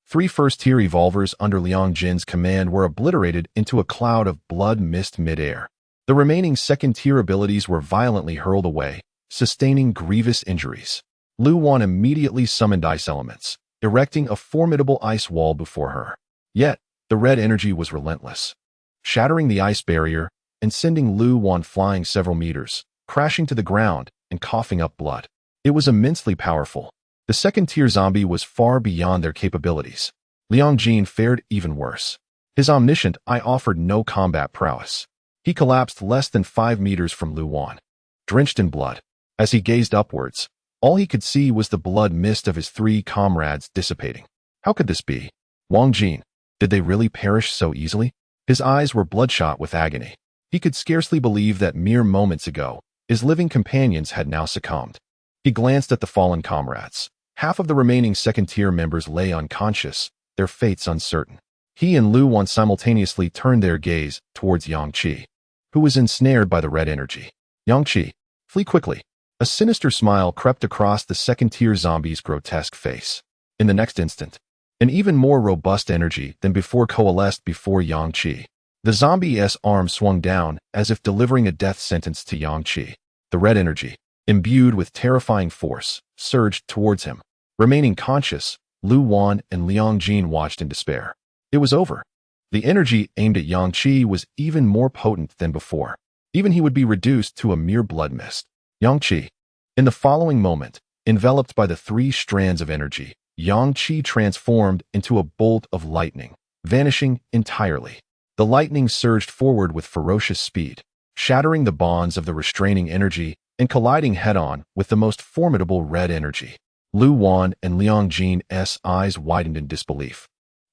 Speaker 1: 3 first-tier evolvers under Liang Jin's command were obliterated into a cloud of blood mist mid-air. The remaining second-tier abilities were violently hurled away, sustaining grievous injuries. Lu Wan immediately summoned ice elements, erecting a formidable ice wall before her. Yet, the red energy was relentless, shattering the ice barrier and sending Lu Wan flying several meters, crashing to the ground and coughing up blood. It was immensely powerful. The second-tier zombie was far beyond their capabilities. Liang Jin fared even worse. His omniscient eye offered no combat prowess. He collapsed less than 5 meters from Lu Wan, drenched in blood. As he gazed upwards, all he could see was the blood mist of his 3 comrades dissipating. How could this be? Wang Jin, did they really perish so easily? His eyes were bloodshot with agony. He could scarcely believe that mere moments ago, his living companions had now succumbed. He glanced at the fallen comrades. Half of the remaining second-tier members lay unconscious, their fates uncertain. He and Lu Wan simultaneously turned their gaze towards Yang Qi, who was ensnared by the red energy. Yang Qi, flee quickly. A sinister smile crept across the second-tier zombie's grotesque face. In the next instant, an even more robust energy than before coalesced before Yang Qi. The zombie's arm swung down as if delivering a death sentence to Yang Qi. The red energy, imbued with terrifying force, surged towards him. Remaining conscious, Lu Wan and Liang Jin watched in despair. It was over. The energy aimed at Yang Qi was even more potent than before. Even he would be reduced to a mere blood mist. Yang Qi. In the following moment, enveloped by the 3 strands of energy, Yang Qi transformed into a bolt of lightning, vanishing entirely. The lightning surged forward with ferocious speed, shattering the bonds of the restraining energy and colliding head-on with the most formidable red energy. Lu Wan and Liang Jin's eyes widened in disbelief.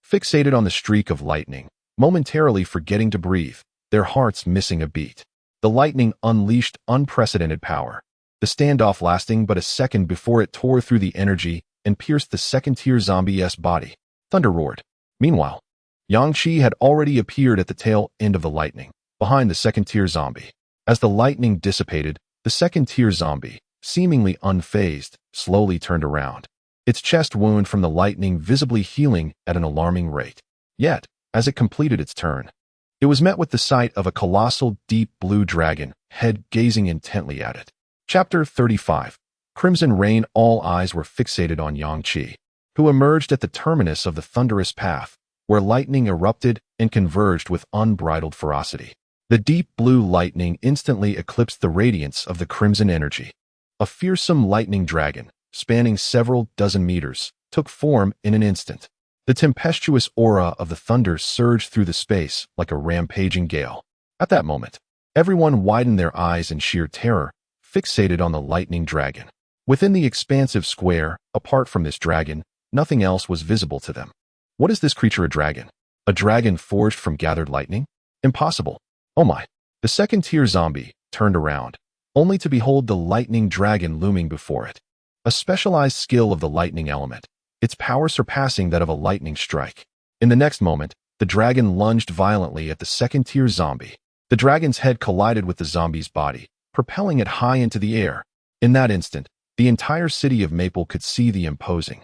Speaker 1: Fixated on the streak of lightning, momentarily forgetting to breathe, their hearts missing a beat. The lightning unleashed unprecedented power. The standoff lasting but a second before it tore through the energy and pierced the second-tier zombie's body. Thunder roared. Meanwhile, Yang Qi had already appeared at the tail end of the lightning, behind the second-tier zombie. As the lightning dissipated, the second-tier zombie, seemingly unfazed, slowly turned around, its chest wound from the lightning visibly healing at an alarming rate. Yet, as it completed its turn, it was met with the sight of a colossal deep blue dragon, head gazing intently at it. Chapter 35. Crimson Rain. All eyes were fixated on Yang Qi, who emerged at the terminus of the thunderous path, where lightning erupted and converged with unbridled ferocity. The deep blue lightning instantly eclipsed the radiance of the crimson energy. A fearsome lightning dragon, spanning several dozen meters, took form in an instant. The tempestuous aura of the thunder surged through the space like a rampaging gale. At that moment, everyone widened their eyes in sheer terror, fixated on the lightning dragon. Within the expansive square, apart from this dragon, nothing else was visible to them. What is this creature? A dragon? A dragon forged from gathered lightning? Impossible. Oh my. The second-tier zombie turned around, only to behold the lightning dragon looming before it. A specialized skill of the lightning element, its power surpassing that of a lightning strike. In the next moment, the dragon lunged violently at the second-tier zombie. The dragon's head collided with the zombie's body, propelling it high into the air. In that instant, the entire city of Maple could see the imposing,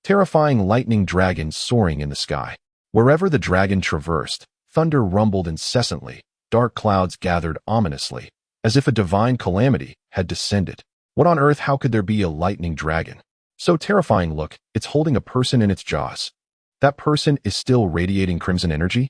Speaker 1: terrifying lightning dragon soaring in the sky. Wherever the dragon traversed, thunder rumbled incessantly, dark clouds gathered ominously, as if a divine calamity had descended. What on earth? How could there be a lightning dragon? So terrifying. Look, it's holding a person in its jaws. That person is still radiating crimson energy?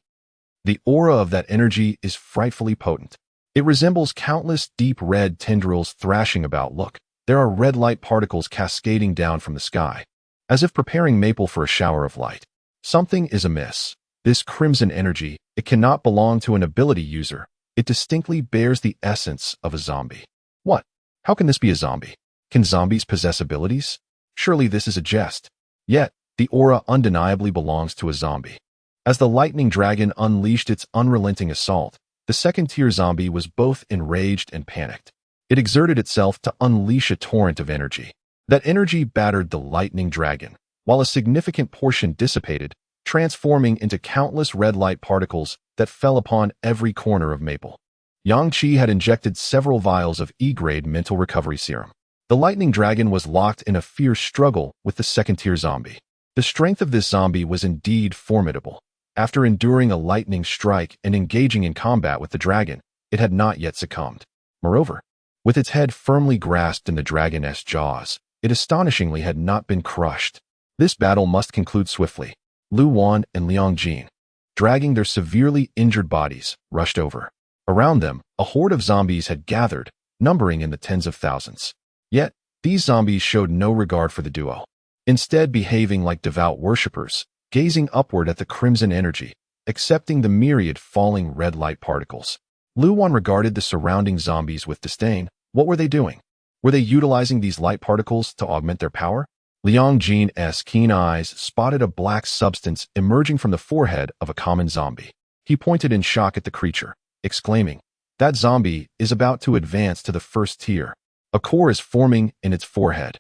Speaker 1: The aura of that energy is frightfully potent. It resembles countless deep red tendrils thrashing about. Look, there are red light particles cascading down from the sky, as if preparing Maple for a shower of light. Something is amiss. This crimson energy, it cannot belong to an ability user. It distinctly bears the essence of a zombie. What? How can this be a zombie? Can zombies possess abilities? Surely this is a jest. Yet, the aura undeniably belongs to a zombie. As the lightning dragon unleashed its unrelenting assault, the second-tier zombie was both enraged and panicked. It exerted itself to unleash a torrent of energy. That energy battered the lightning dragon, while a significant portion dissipated, transforming into countless red light particles that fell upon every corner of Maple. Yang Qi had injected several vials of E-grade mental recovery serum. The lightning dragon was locked in a fierce struggle with the second-tier zombie. The strength of this zombie was indeed formidable. After enduring a lightning strike and engaging in combat with the dragon, it had not yet succumbed. Moreover, with its head firmly grasped in the dragon's jaws, it astonishingly had not been crushed. This battle must conclude swiftly. Lu Wan and Liang Jin, dragging their severely injured bodies, rushed over. Around them, a horde of zombies had gathered, numbering in the tens of thousands. Yet, these zombies showed no regard for the duo, instead behaving like devout worshippers, gazing upward at the crimson energy, accepting the myriad falling red light particles. Lu Wan regarded the surrounding zombies with disdain. What were they doing? Were they utilizing these light particles to augment their power? Liang Jin's keen eyes spotted a black substance emerging from the forehead of a common zombie. He pointed in shock at the creature, exclaiming, "That zombie is about to advance to the first tier. A core is forming in its forehead.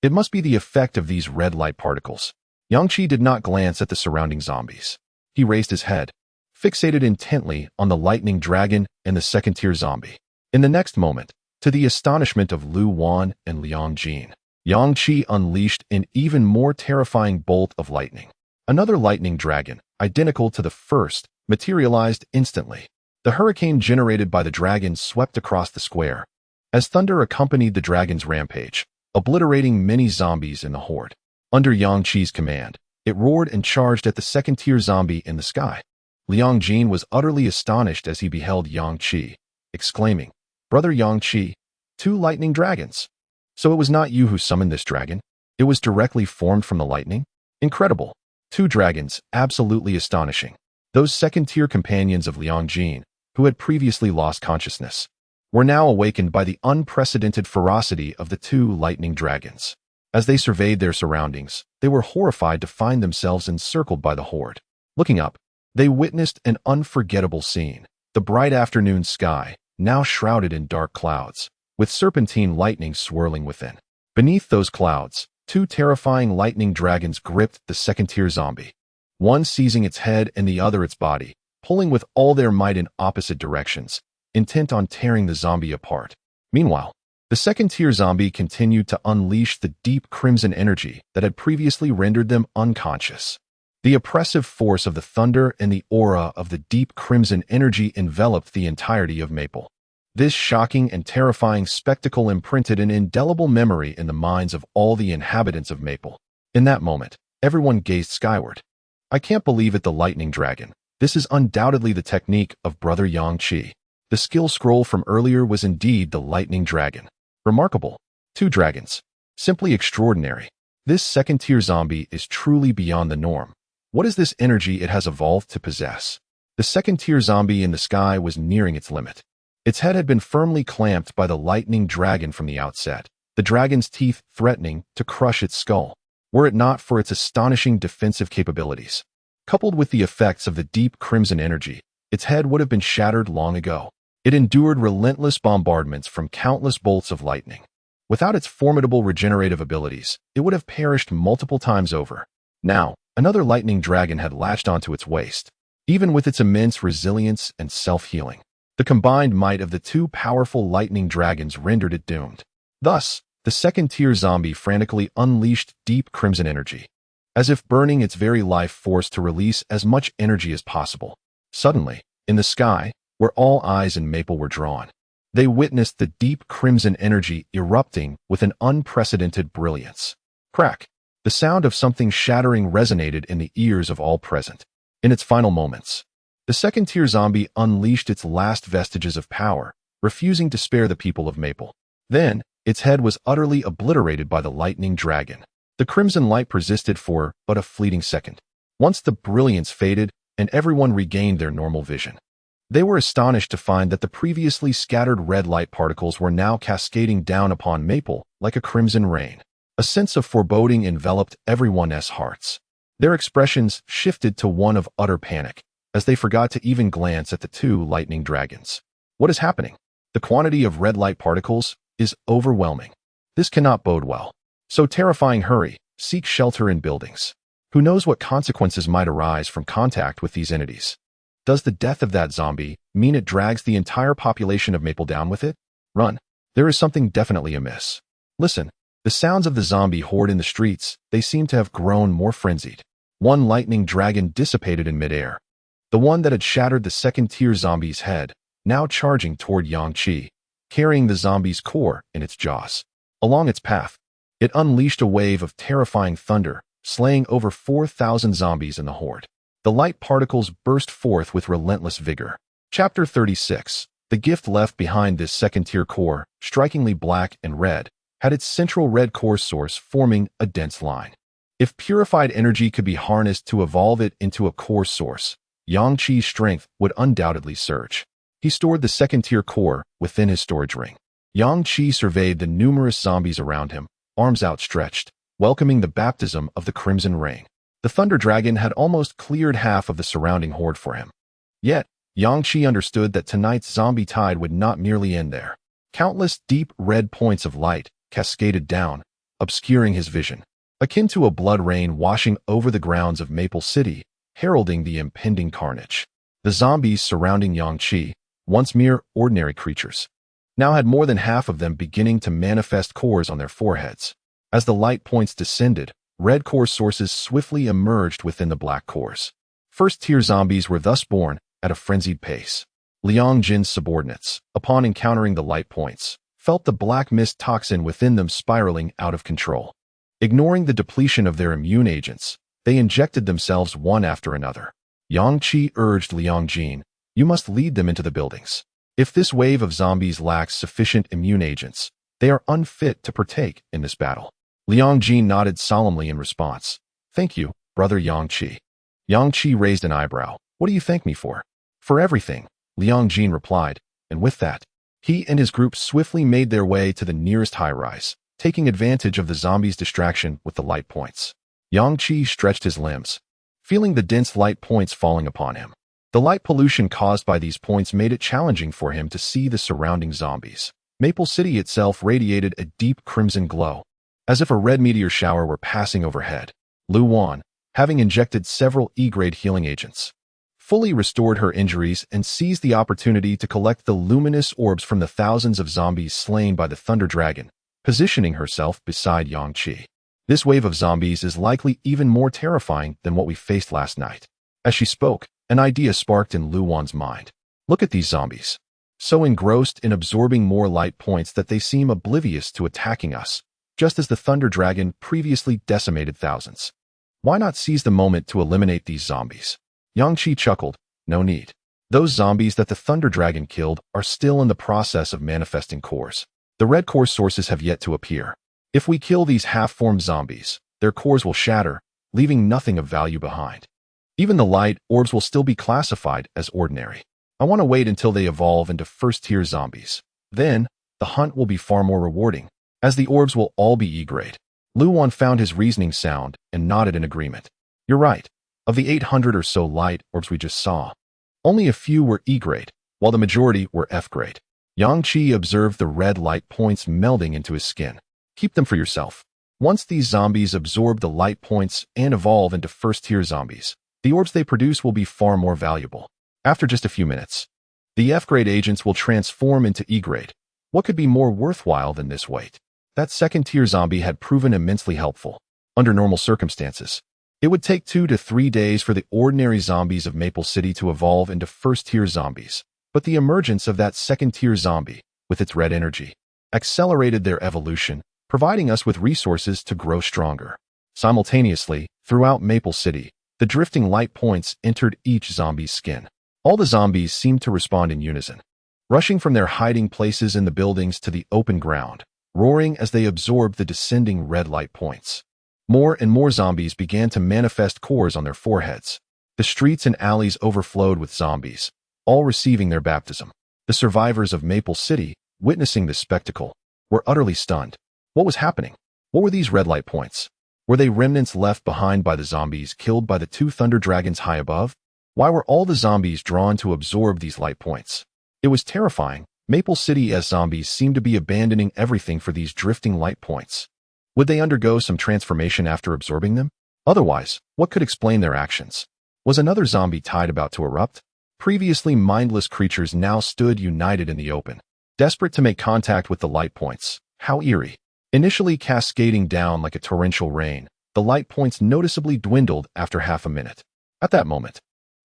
Speaker 1: It must be the effect of these red light particles." Yang Qi did not glance at the surrounding zombies. He raised his head, fixated intently on the lightning dragon and the second-tier zombie. In the next moment, to the astonishment of Lu Wan and Liang Jin, Yang Qi unleashed an even more terrifying bolt of lightning. Another lightning dragon, identical to the first, materialized instantly. The hurricane generated by the dragon swept across the square, as thunder accompanied the dragon's rampage, obliterating many zombies in the horde. Under Yang Qi's command, it roared and charged at the second-tier zombie in the sky. Liang Jin was utterly astonished as he beheld Yang Qi, exclaiming, "Brother Yang Qi, 2 lightning dragons. So it was not you who summoned this dragon? It was directly formed from the lightning? Incredible. 2 dragons, absolutely astonishing." Those second-tier companions of Liang Jin, who had previously lost consciousness, were now awakened by the unprecedented ferocity of the 2 lightning dragons. As they surveyed their surroundings, they were horrified to find themselves encircled by the horde. Looking up, they witnessed an unforgettable scene. The bright afternoon sky, now shrouded in dark clouds, with serpentine lightning swirling within. Beneath those clouds, 2 terrifying lightning dragons gripped the second-tier zombie, one seizing its head and the other its body, pulling with all their might in opposite directions, intent on tearing the zombie apart. Meanwhile, the second-tier zombie continued to unleash the deep crimson energy that had previously rendered them unconscious. The oppressive force of the thunder and the aura of the deep crimson energy enveloped the entirety of Maple. This shocking and terrifying spectacle imprinted an indelible memory in the minds of all the inhabitants of Maple. In that moment, everyone gazed skyward. "I can't believe it, the lightning dragon. This is undoubtedly the technique of Brother Yang Qi. The skill scroll from earlier was indeed the lightning dragon. Remarkable. 2 dragons. Simply extraordinary. This second-tier zombie is truly beyond the norm. What is this energy it has evolved to possess?" The second-tier zombie in the sky was nearing its limit. Its head had been firmly clamped by the lightning dragon from the outset, the dragon's teeth threatening to crush its skull, were it not for its astonishing defensive capabilities. Coupled with the effects of the deep crimson energy, its head would have been shattered long ago. It endured relentless bombardments from countless bolts of lightning. Without its formidable regenerative abilities, it would have perished multiple times over. Now, another lightning dragon had latched onto its waist. Even with its immense resilience and self-healing, the combined might of the 2 powerful lightning dragons rendered it doomed. Thus, the second-tier zombie frantically unleashed deep crimson energy, as if burning its very life force to release as much energy as possible. Suddenly, in the sky, where all eyes in Maple were drawn, they witnessed the deep crimson energy erupting with an unprecedented brilliance. Crack! The sound of something shattering resonated in the ears of all present. In its final moments, the second-tier zombie unleashed its last vestiges of power, refusing to spare the people of Maple. Then, its head was utterly obliterated by the lightning dragon. The crimson light persisted for but a fleeting second. Once the brilliance faded and everyone regained their normal vision, they were astonished to find that the previously scattered red light particles were now cascading down upon Maple like a crimson rain. A sense of foreboding enveloped everyone's hearts. Their expressions shifted to one of utter panic, as they forgot to even glance at the 2 lightning dragons. What is happening? The quantity of red light particles is overwhelming. This cannot bode well. So terrifying, hurry, seek shelter in buildings. Who knows what consequences might arise from contact with these entities? Does the death of that zombie mean it drags the entire population of Maple down with it? Run. There is something definitely amiss. Listen, the sounds of the zombie horde in the streets, they seem to have grown more frenzied. One lightning dragon dissipated in midair. The one that had shattered the second-tier zombie's head, now charging toward Yang Qi, carrying the zombie's core in its jaws. Along its path, it unleashed a wave of terrifying thunder, slaying over 4,000 zombies in the horde. The light particles burst forth with relentless vigor. Chapter 36. The gift left behind this second-tier core, strikingly black and red, had its central red core source forming a dense line. If purified energy could be harnessed to evolve it into a core source, Yang Qi's strength would undoubtedly surge. He stored the second-tier core within his storage ring. Yang Qi surveyed the numerous zombies around him, arms outstretched, welcoming the baptism of the Crimson Rain. The Thunder Dragon had almost cleared half of the surrounding horde for him. Yet, Yang Qi understood that tonight's zombie tide would not merely end there. Countless deep red points of light cascaded down, obscuring his vision, akin to a blood rain washing over the grounds of Maple City, heralding the impending carnage. The zombies surrounding Yang Qi, once mere ordinary creatures, now had more than half of them beginning to manifest cores on their foreheads. As the light points descended, red core sources swiftly emerged within the black cores. First-tier zombies were thus born at a frenzied pace. Liang Jin's subordinates, upon encountering the light points, felt the black mist toxin within them spiraling out of control. Ignoring the depletion of their immune agents, they injected themselves one after another. Yang Qi urged Liang Jin, "You must lead them into the buildings. If this wave of zombies lacks sufficient immune agents, they are unfit to partake in this battle." Liang Jin nodded solemnly in response. "Thank you, brother Yang Qi." Yang Qi raised an eyebrow. "What do you thank me for?" "For everything," Liang Jin replied, and with that, he and his group swiftly made their way to the nearest high-rise, taking advantage of the zombies' distraction with the light points. Yang Qi stretched his limbs, feeling the dense light points falling upon him. The light pollution caused by these points made it challenging for him to see the surrounding zombies. Maple City itself radiated a deep crimson glow, as if a red meteor shower were passing overhead. Lu Wan, having injected several E-grade healing agents, fully restored her injuries and seized the opportunity to collect the luminous orbs from the thousands of zombies slain by the Thunder Dragon, positioning herself beside Yang Qi. This wave of zombies is likely even more terrifying than what we faced last night. As she spoke, an idea sparked in Lu Wan's mind. Look at these zombies. So engrossed in absorbing more light points that they seem oblivious to attacking us, just as the Thunder Dragon previously decimated thousands. Why not seize the moment to eliminate these zombies? Yang Qi chuckled. No need. Those zombies that the Thunder Dragon killed are still in the process of manifesting cores. The red core sources have yet to appear. If we kill these half-formed zombies, their cores will shatter, leaving nothing of value behind. Even the light orbs will still be classified as ordinary. I want to wait until they evolve into first-tier zombies. Then, the hunt will be far more rewarding, as the orbs will all be E-grade. Lu Wan found his reasoning sound and nodded in agreement. You're right. Of the 800 or so light orbs we just saw, only a few were E-grade, while the majority were F-grade. Yang Qi observed the red light points melding into his skin. Keep them for yourself. Once these zombies absorb the light points and evolve into first-tier zombies, the orbs they produce will be far more valuable. After just a few minutes, the F-grade agents will transform into E-grade. What could be more worthwhile than this wait? That second-tier zombie had proven immensely helpful. Under normal circumstances, it would take 2 to 3 days for the ordinary zombies of Maple City to evolve into first-tier zombies, but the emergence of that second-tier zombie, with its red energy, accelerated their evolution, providing us with resources to grow stronger. Simultaneously, throughout Maple City, the drifting light points entered each zombie's skin. All the zombies seemed to respond in unison, rushing from their hiding places in the buildings to the open ground, roaring as they absorbed the descending red light points. More and more zombies began to manifest cores on their foreheads. The streets and alleys overflowed with zombies, all receiving their baptism. The survivors of Maple City, witnessing this spectacle, were utterly stunned. What was happening? What were these red light points? Were they remnants left behind by the zombies killed by the 2 Thunder Dragons high above? Why were all the zombies drawn to absorb these light points? It was terrifying. Maple City as zombies seemed to be abandoning everything for these drifting light points. Would they undergo some transformation after absorbing them? Otherwise, what could explain their actions? Was another zombie tide about to erupt? Previously mindless creatures now stood united in the open, desperate to make contact with the light points. How eerie. Initially cascading down like a torrential rain, the light points noticeably dwindled after half a minute. At that moment,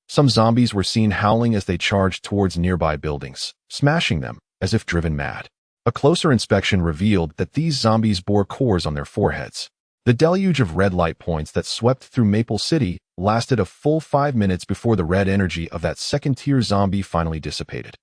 Speaker 1: some zombies were seen howling as they charged towards nearby buildings, smashing them as if driven mad. A closer inspection revealed that these zombies bore cores on their foreheads. The deluge of red light points that swept through Maple City lasted a full 5 minutes before the red energy of that second-tier zombie finally dissipated.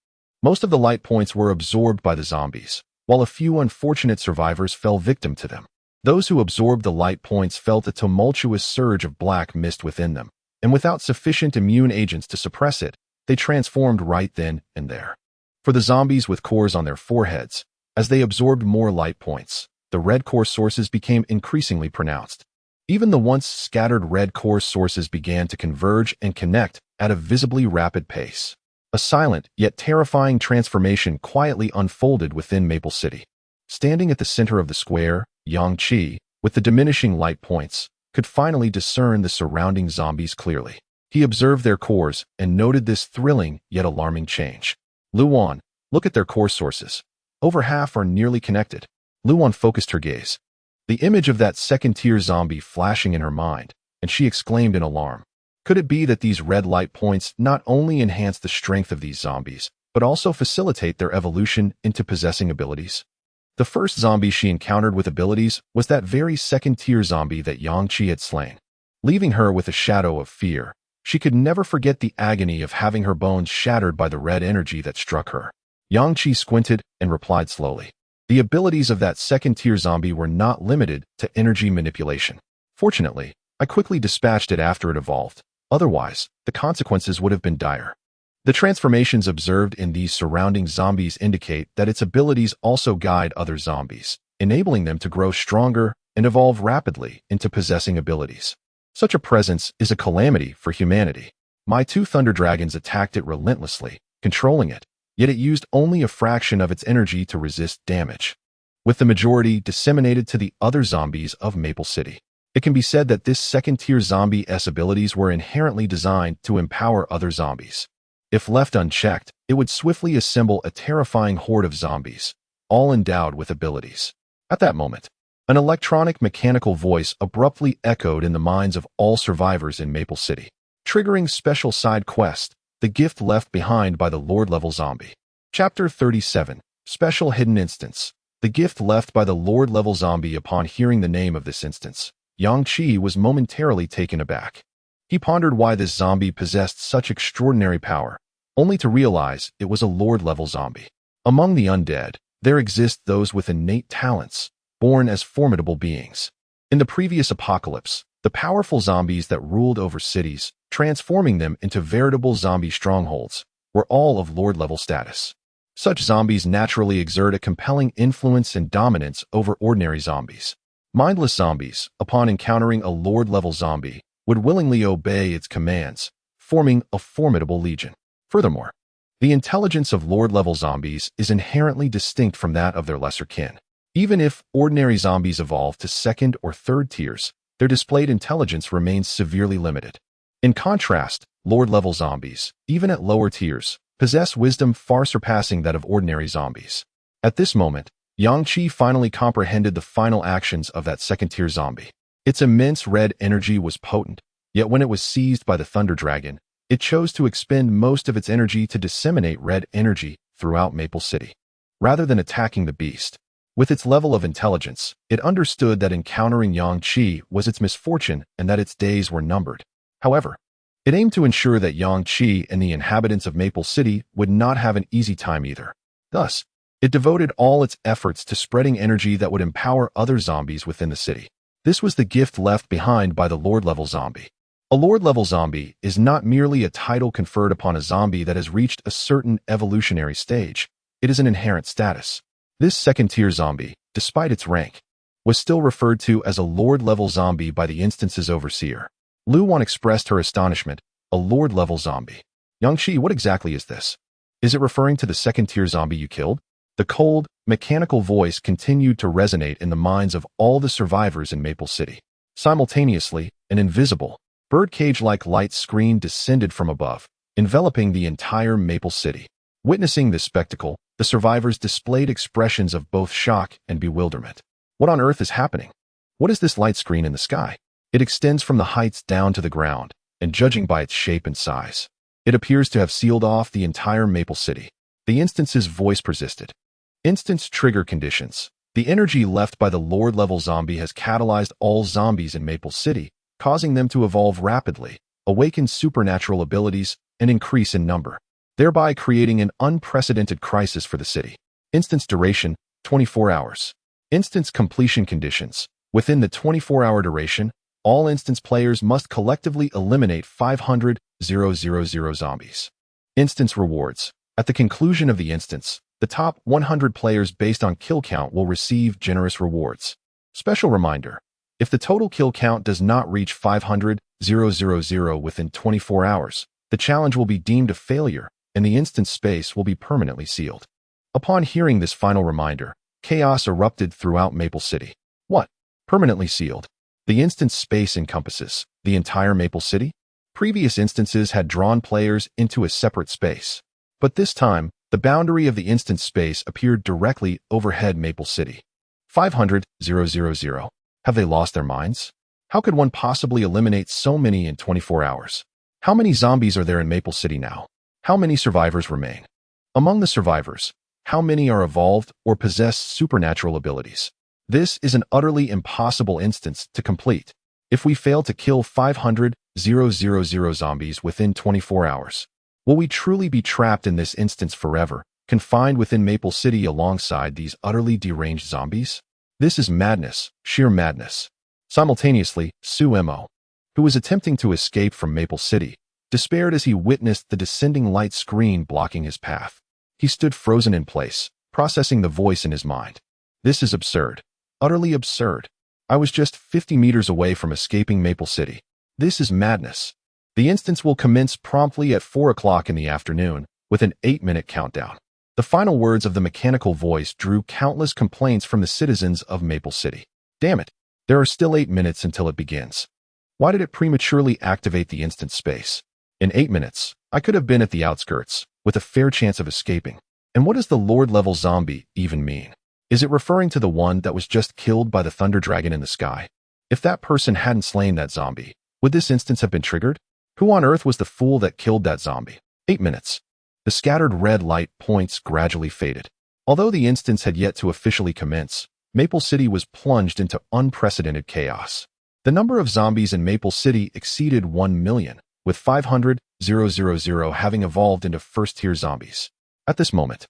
Speaker 1: Most of the light points were absorbed by the zombies, while a few unfortunate survivors fell victim to them. Those who absorbed the light points felt a tumultuous surge of black mist within them, and without sufficient immune agents to suppress it, they transformed right then and there. For the zombies with cores on their foreheads, as they absorbed more light points, the red core sources became increasingly pronounced. Even the once scattered red core sources began to converge and connect at a visibly rapid pace. A silent yet terrifying transformation quietly unfolded within Maple City. Standing at the center of the square, Yang Qi, with the diminishing light points, could finally discern the surrounding zombies clearly. He observed their cores and noted this thrilling yet alarming change. Luan, look at their core sources. Over half are nearly connected. Luan focused her gaze. The image of that second-tier zombie flashing in her mind, and she exclaimed in alarm. Could it be that these red light points not only enhance the strength of these zombies, but also facilitate their evolution into possessing abilities? The first zombie she encountered with abilities was that very second-tier zombie that Yang Qi had slain. Leaving her with a shadow of fear, she could never forget the agony of having her bones shattered by the red energy that struck her. Yang Qi squinted and replied slowly. The abilities of that second-tier zombie were not limited to energy manipulation. Fortunately, I quickly dispatched it after it evolved. Otherwise, the consequences would have been dire. The transformations observed in these surrounding zombies indicate that its abilities also guide other zombies, enabling them to grow stronger and evolve rapidly into possessing abilities. Such a presence is a calamity for humanity. My two Thunder Dragons attacked it relentlessly, controlling it, yet it used only a fraction of its energy to resist damage, with the majority disseminated to the other zombies of Maple City. It can be said that this second-tier zombie's abilities were inherently designed to empower other zombies. If left unchecked, it would swiftly assemble a terrifying horde of zombies, all endowed with abilities. At that moment, an electronic mechanical voice abruptly echoed in the minds of all survivors in Maple City, triggering special side quest, The Gift Left Behind by the Lord-level Zombie. Chapter 37, Special Hidden Instance. The Gift Left by the Lord-level Zombie. Upon hearing the name of this instance, Yang Qi was momentarily taken aback. He pondered why this zombie possessed such extraordinary power, only to realize it was a Lord-level zombie. Among the undead, there exist those with innate talents, born as formidable beings. In the previous apocalypse, the powerful zombies that ruled over cities, transforming them into veritable zombie strongholds, were all of Lord-level status. Such zombies naturally exert a compelling influence and dominance over ordinary zombies. Mindless zombies, upon encountering a Lord-level zombie, would willingly obey its commands, forming a formidable legion. Furthermore, the intelligence of Lord-level zombies is inherently distinct from that of their lesser kin. Even if ordinary zombies evolve to second or third tiers, their displayed intelligence remains severely limited. In contrast, Lord-level zombies, even at lower tiers, possess wisdom far surpassing that of ordinary zombies. At this moment, Yang Qi finally comprehended the final actions of that second-tier zombie. Its immense red energy was potent, yet when it was seized by the Thunder Dragon, it chose to expend most of its energy to disseminate red energy throughout Maple City, rather than attacking the beast. With its level of intelligence, it understood that encountering Yang Qi was its misfortune and that its days were numbered. However, it aimed to ensure that Yang Qi and the inhabitants of Maple City would not have an easy time either. Thus, it devoted all its efforts to spreading energy that would empower other zombies within the city. This was the gift left behind by the Lord-level zombie. A Lord-level zombie is not merely a title conferred upon a zombie that has reached a certain evolutionary stage. It is an inherent status. This second-tier zombie, despite its rank, was still referred to as a Lord-level zombie by the instance's overseer. Luan expressed her astonishment. A Lord-level zombie. Yang Qi, what exactly is this? Is it referring to the second-tier zombie you killed? The cold, mechanical voice continued to resonate in the minds of all the survivors in Maple City. Simultaneously, an invisible, birdcage-like light screen descended from above, enveloping the entire Maple City. Witnessing this spectacle, the survivors displayed expressions of both shock and bewilderment. What on earth is happening? What is this light screen in the sky? It extends from the heights down to the ground, and judging by its shape and size, it appears to have sealed off the entire Maple City. The instance's voice persisted. Instance trigger conditions. The energy left by the Lord-level zombie has catalyzed all zombies in Maple City, causing them to evolve rapidly, awaken supernatural abilities, and increase in number, thereby creating an unprecedented crisis for the city. Instance duration. 24 hours. Instance completion conditions. Within the 24-hour duration, all instance players must collectively eliminate 500,000 zombies. Instance rewards. At the conclusion of the instance, the top 100 players based on kill count will receive generous rewards. Special reminder: if the total kill count does not reach 500,000 within 24 hours, the challenge will be deemed a failure and the instance space will be permanently sealed. Upon hearing this final reminder, chaos erupted throughout Maple City. What? Permanently sealed? The instance space encompasses the entire Maple City? Previous instances had drawn players into a separate space, but this time, the boundary of the instance space appeared directly overhead Maple City. 500,000. Have they lost their minds? How could one possibly eliminate so many in 24 hours? How many zombies are there in Maple City now? How many survivors remain? Among the survivors, how many are evolved or possess supernatural abilities? This is an utterly impossible instance to complete. If we fail to kill 500,000 zombies within 24 hours, will we truly be trapped in this instance forever, confined within Maple City alongside these utterly deranged zombies? This is madness, sheer madness. Simultaneously, Sue Mo, who was attempting to escape from Maple City, despaired as he witnessed the descending light screen blocking his path. He stood frozen in place, processing the voice in his mind. This is absurd. Utterly absurd. I was just 50 meters away from escaping Maple City. This is madness. The instance will commence promptly at 4 o'clock in the afternoon, with an 8-minute countdown. The final words of the mechanical voice drew countless complaints from the citizens of Maple City. Damn it. There are still 8 minutes until it begins. Why did it prematurely activate the instance space? In 8 minutes, I could have been at the outskirts, with a fair chance of escaping. And what does the Lord-level zombie even mean? Is it referring to the one that was just killed by the Thunder Dragon in the sky? If that person hadn't slain that zombie, would this instance have been triggered? Who on earth was the fool that killed that zombie? 8 minutes. The scattered red light points gradually faded. Although the instance had yet to officially commence, Maple City was plunged into unprecedented chaos. The number of zombies in Maple City exceeded 1 million, with 500,000 having evolved into first-tier zombies. At this moment,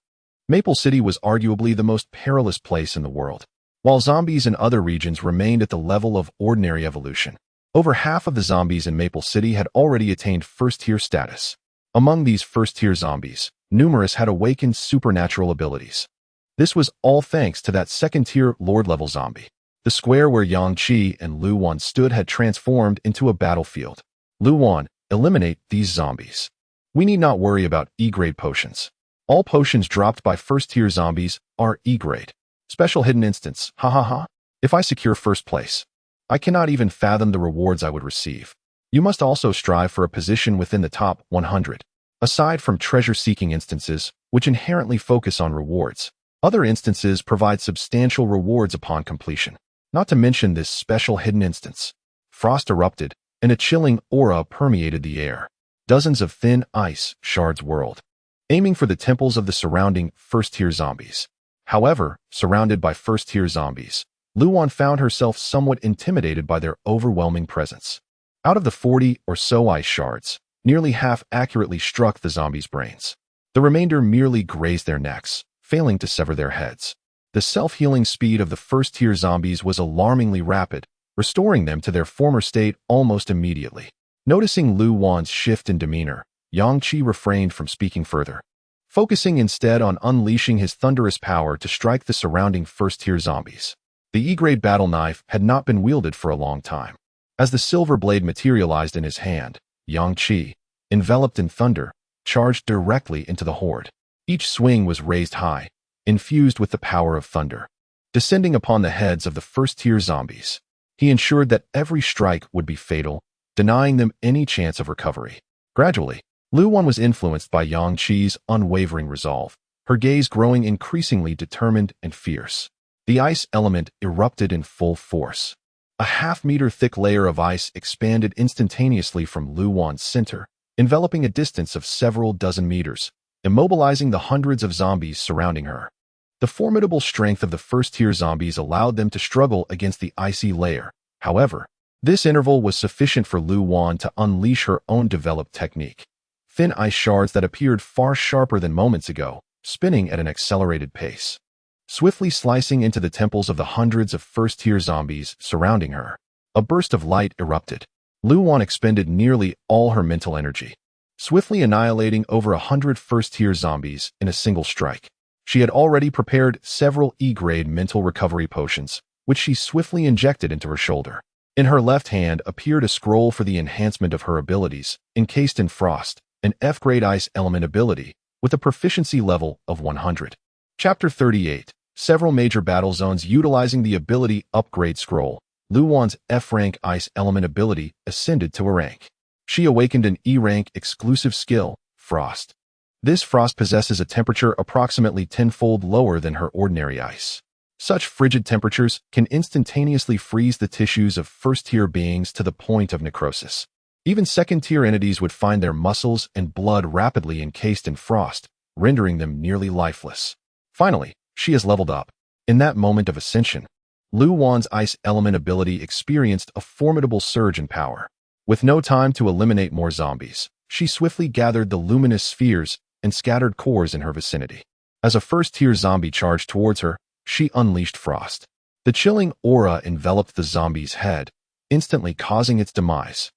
Speaker 1: Maple City was arguably the most perilous place in the world. While zombies in other regions remained at the level of ordinary evolution, over half of the zombies in Maple City had already attained first-tier status. Among these first-tier zombies, numerous had awakened supernatural abilities. This was all thanks to that second-tier Lord-level zombie. The square where Yang Qi and Lu Wan stood had transformed into a battlefield. Lu Wan, eliminate these zombies. We need not worry about E-grade potions. All potions dropped by first-tier zombies are E-grade. Special hidden instance, ha ha ha. If I secure first place, I cannot even fathom the rewards I would receive. You must also strive for a position within the top 100. Aside from treasure-seeking instances, which inherently focus on rewards, other instances provide substantial rewards upon completion. Not to mention this special hidden instance. Frost erupted, and a chilling aura permeated the air. Dozens of thin ice shards whirled, aiming for the temples of the surrounding first-tier zombies. However, surrounded by first-tier zombies, Lu Wan found herself somewhat intimidated by their overwhelming presence. Out of the 40 or so ice shards, nearly half accurately struck the zombies' brains. The remainder merely grazed their necks, failing to sever their heads. The self-healing speed of the first-tier zombies was alarmingly rapid, restoring them to their former state almost immediately. Noticing Lu Wan's shift in demeanor, Yang Qi refrained from speaking further, focusing instead on unleashing his thunderous power to strike the surrounding first-tier zombies. The E-grade battle knife had not been wielded for a long time. As the silver blade materialized in his hand, Yang Qi, enveloped in thunder, charged directly into the horde. Each swing was raised high, infused with the power of thunder. Descending upon the heads of the first-tier zombies, he ensured that every strike would be fatal, denying them any chance of recovery. Gradually, Lu Wan was influenced by Yang Qi's unwavering resolve, her gaze growing increasingly determined and fierce. The ice element erupted in full force. A half-meter thick layer of ice expanded instantaneously from Lu Wan's center, enveloping a distance of several dozen meters, immobilizing the hundreds of zombies surrounding her. The formidable strength of the first-tier zombies allowed them to struggle against the icy layer. However, this interval was sufficient for Lu Wan to unleash her own developed technique. Thin ice shards that appeared far sharper than moments ago, spinning at an accelerated pace. swiftly slicing into the temples of the hundreds of first-tier zombies surrounding her. A burst of light erupted. Lu Wan expended nearly all her mental energy, swiftly annihilating over 100 first-tier zombies in a single strike. She had already prepared several E-grade mental recovery potions, which she swiftly injected into her shoulder. In her left hand appeared a scroll for the enhancement of her abilities, encased in frost, an F-grade ice element ability, with a proficiency level of 100. Chapter 38. Several major battle zones utilizing the ability upgrade scroll. Lu Wan's F-rank ice element ability ascended to a rank. She awakened an E-rank exclusive skill, Frost. This frost possesses a temperature approximately 10-fold lower than her ordinary ice. Such frigid temperatures can instantaneously freeze the tissues of first-tier beings to the point of necrosis. Even second-tier entities would find their muscles and blood rapidly encased in frost, rendering them nearly lifeless. Finally, she has leveled up. In that moment of ascension, Lu Wan's ice element ability experienced a formidable surge in power. With no time to eliminate more zombies, she swiftly gathered the luminous spheres and scattered cores in her vicinity. As a first-tier zombie charged towards her, she unleashed frost. The chilling aura enveloped the zombie's head, instantly causing its demise.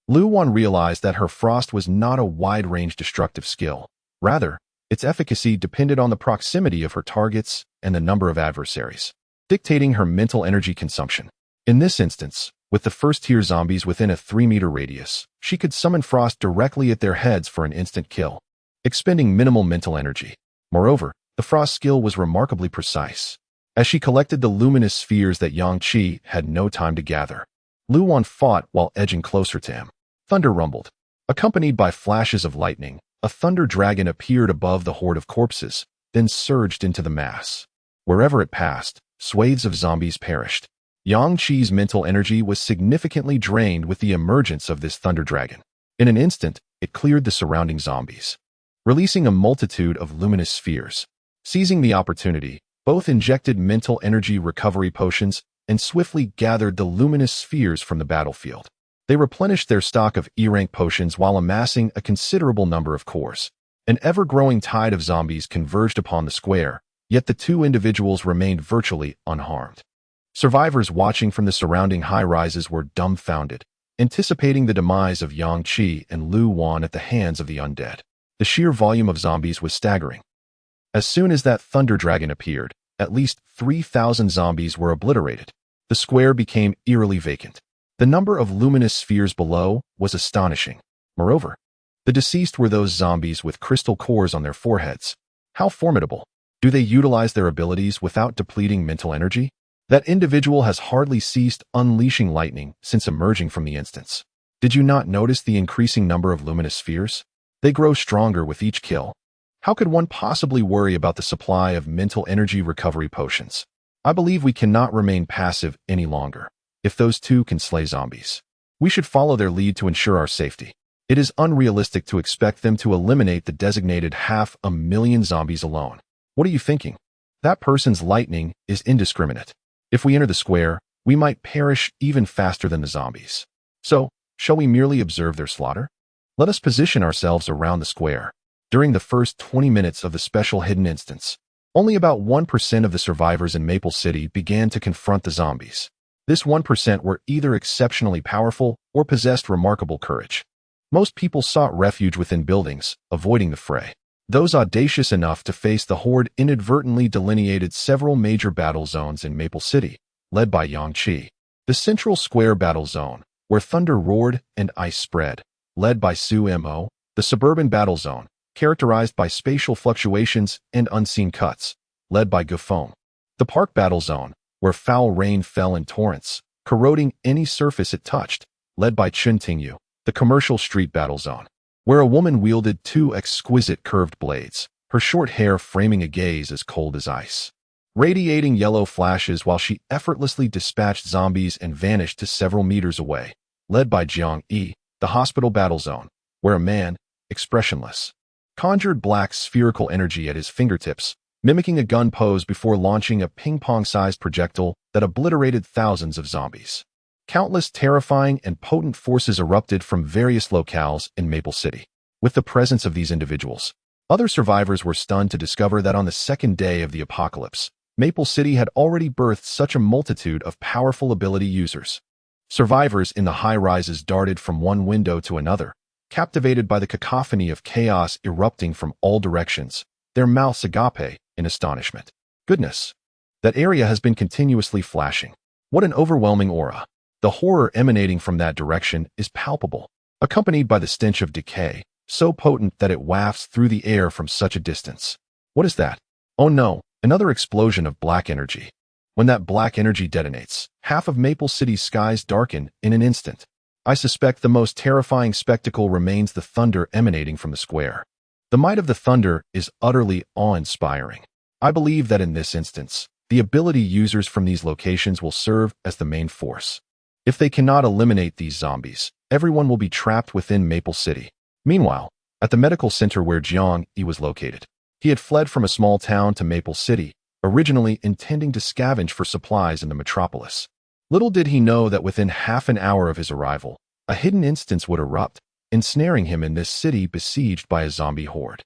Speaker 1: Lu Wan realized that her frost was not a wide-range destructive skill. Rather, its efficacy depended on the proximity of her targets and the number of adversaries, dictating her mental energy consumption. In this instance, with the first-tier zombies within a 3-meter radius, she could summon frost directly at their heads for an instant kill, expending minimal mental energy. Moreover, the frost skill was remarkably precise. As she collected the luminous spheres that Yang Qi had no time to gather, Lu Wan fought while edging closer to him. Thunder rumbled. Accompanied by flashes of lightning, a thunder dragon appeared above the horde of corpses, then surged into the mass. Wherever it passed, swathes of zombies perished. Yang Qi's mental energy was significantly drained with the emergence of this thunder dragon. In an instant, it cleared the surrounding zombies, releasing a multitude of luminous spheres. Seizing the opportunity, both injected mental energy recovery potions and swiftly gathered the luminous spheres from the battlefield. They replenished their stock of E-rank potions while amassing a considerable number of cores. An ever-growing tide of zombies converged upon the square, yet the two individuals remained virtually unharmed. Survivors watching from the surrounding high-rises were dumbfounded, anticipating the demise of Yang Qi and Lu Wan at the hands of the undead. The sheer volume of zombies was staggering. As soon as that thunder dragon appeared, at least 3,000 zombies were obliterated. The square became eerily vacant. The number of luminous spheres below was astonishing. Moreover, the deceased were those zombies with crystal cores on their foreheads. How formidable! Do they utilize their abilities without depleting mental energy? That individual has hardly ceased unleashing lightning since emerging from the instance. Did you not notice the increasing number of luminous spheres? They grow stronger with each kill. How could one possibly worry about the supply of mental energy recovery potions? I believe we cannot remain passive any longer. If those two can slay zombies, we should follow their lead to ensure our safety. It is unrealistic to expect them to eliminate the designated 500,000 zombies alone. What are you thinking? That person's lightning is indiscriminate. If we enter the square, we might perish even faster than the zombies. So, shall we merely observe their slaughter? Let us position ourselves around the square. During the first 20 minutes of the special hidden instance, only about 1% of the survivors in Maple City began to confront the zombies. This 1% were either exceptionally powerful or possessed remarkable courage. Most people sought refuge within buildings, avoiding the fray. Those audacious enough to face the horde inadvertently delineated several major battle zones in Maple City, led by Yang Qi. The Central Square Battle Zone, where thunder roared and ice spread, led by Su Mo. The Suburban Battle Zone, characterized by spatial fluctuations and unseen cuts, led by Gufeng. The Park Battle Zone, where foul rain fell in torrents, corroding any surface it touched, led by Chun Tingyu. The Commercial Street Battle Zone, where a woman wielded two exquisite curved blades, her short hair framing a gaze as cold as ice, radiating yellow flashes while she effortlessly dispatched zombies and vanished to several meters away, led by Jiang Yi. The Hospital Battle Zone, where a man, expressionless, conjured black spherical energy at his fingertips, mimicking a gun pose before launching a ping-pong-sized projectile that obliterated thousands of zombies. Countless terrifying and potent forces erupted from various locales in Maple City. With the presence of these individuals, other survivors were stunned to discover that on the second day of the apocalypse, Maple City had already birthed such a multitude of powerful ability users. Survivors in the high-rises darted from one window to another, captivated by the cacophony of chaos erupting from all directions, their mouths agape in astonishment. Goodness! That area has been continuously flashing. What an overwhelming aura! The horror emanating from that direction is palpable, accompanied by the stench of decay, so potent that it wafts through the air from such a distance. What is that? Oh no, another explosion of black energy. When that black energy detonates, half of Maple City's skies darken in an instant. I suspect the most terrifying spectacle remains the thunder emanating from the square. The might of the thunder is utterly awe-inspiring. I believe that in this instance, the ability users from these locations will serve as the main force. If they cannot eliminate these zombies, everyone will be trapped within Maple City. Meanwhile, at the medical center where Jiang Yi was located, he had fled from a small town to Maple City, originally intending to scavenge for supplies in the metropolis. Little did he know that within half an hour of his arrival, a hidden instance would erupt, ensnaring him in this city besieged by a zombie horde.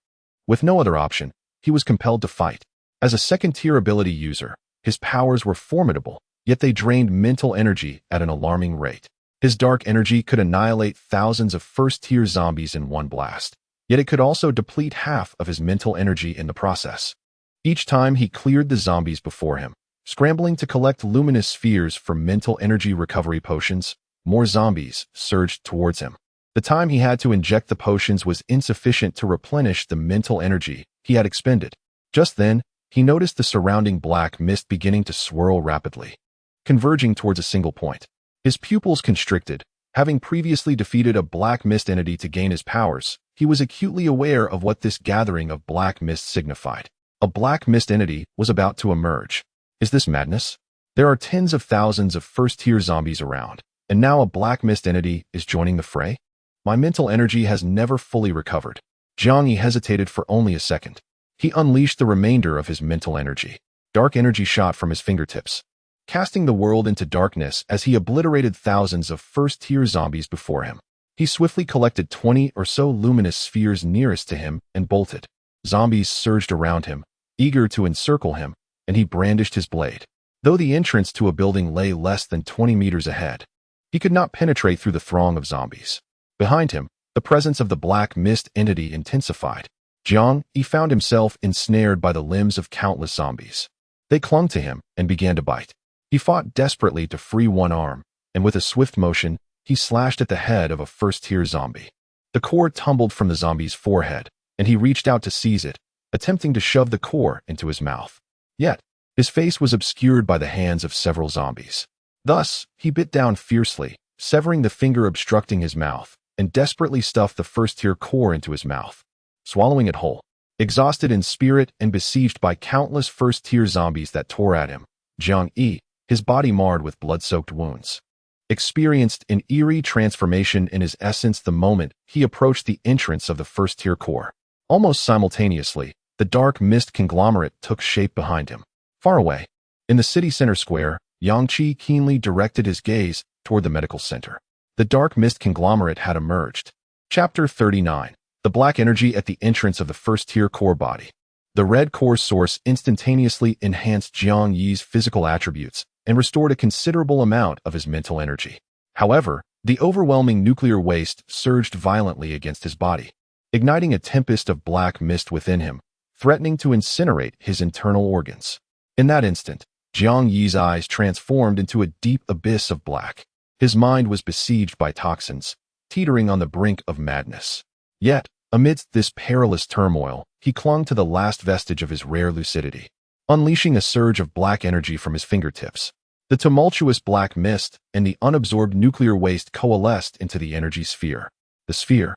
Speaker 1: With no other option, he was compelled to fight. As a second-tier ability user, his powers were formidable, yet they drained mental energy at an alarming rate. His dark energy could annihilate thousands of first-tier zombies in one blast, yet it could also deplete half of his mental energy in the process. Each time he cleared the zombies before him, scrambling to collect luminous spheres for mental energy recovery potions, more zombies surged towards him. The time he had to inject the potions was insufficient to replenish the mental energy he had expended. Just then, he noticed the surrounding black mist beginning to swirl rapidly, converging towards a single point. His pupils constricted. Having previously defeated a black mist entity to gain his powers, he was acutely aware of what this gathering of black mist signified. A black mist entity was about to emerge. Is this madness? There are tens of thousands of first-tier zombies around, and now a black mist entity is joining the fray? My mental energy has never fully recovered. Jiang Yi hesitated for only a second. He unleashed the remainder of his mental energy. Dark energy shot from his fingertips, casting the world into darkness as he obliterated thousands of first-tier zombies before him. He swiftly collected 20 or so luminous spheres nearest to him and bolted. Zombies surged around him, eager to encircle him, and he brandished his blade. Though the entrance to a building lay less than 20 meters ahead, he could not penetrate through the throng of zombies. Behind him, the presence of the black mist entity intensified. Jiang Yi found himself ensnared by the limbs of countless zombies. They clung to him and began to bite. He fought desperately to free one arm, and with a swift motion, he slashed at the head of a first-tier zombie. The core tumbled from the zombie's forehead, and he reached out to seize it, attempting to shove the core into his mouth. Yet, his face was obscured by the hands of several zombies. Thus, he bit down fiercely, severing the finger obstructing his mouth, and desperately stuffed the first-tier core into his mouth, swallowing it whole. Exhausted in spirit and besieged by countless first-tier zombies that tore at him, Jiang Yi, his body marred with blood-soaked wounds, experienced an eerie transformation in his essence the moment he approached the entrance of the first-tier core. Almost simultaneously, the dark mist conglomerate took shape behind him. Far away, in the city center square, Yang Qi keenly directed his gaze toward the medical center. The dark mist conglomerate had emerged. Chapter 39. The black energy at the entrance of the first-tier core body. The red core source instantaneously enhanced Jiang Yi's physical attributes and restored a considerable amount of his mental energy. However, the overwhelming nuclear waste surged violently against his body, igniting a tempest of black mist within him, threatening to incinerate his internal organs. In that instant, Jiang Yi's eyes transformed into a deep abyss of black. His mind was besieged by toxins, teetering on the brink of madness. Yet, amidst this perilous turmoil, he clung to the last vestige of his rare lucidity, unleashing a surge of black energy from his fingertips. The tumultuous black mist and the unabsorbed nuclear waste coalesced into the energy sphere. The sphere,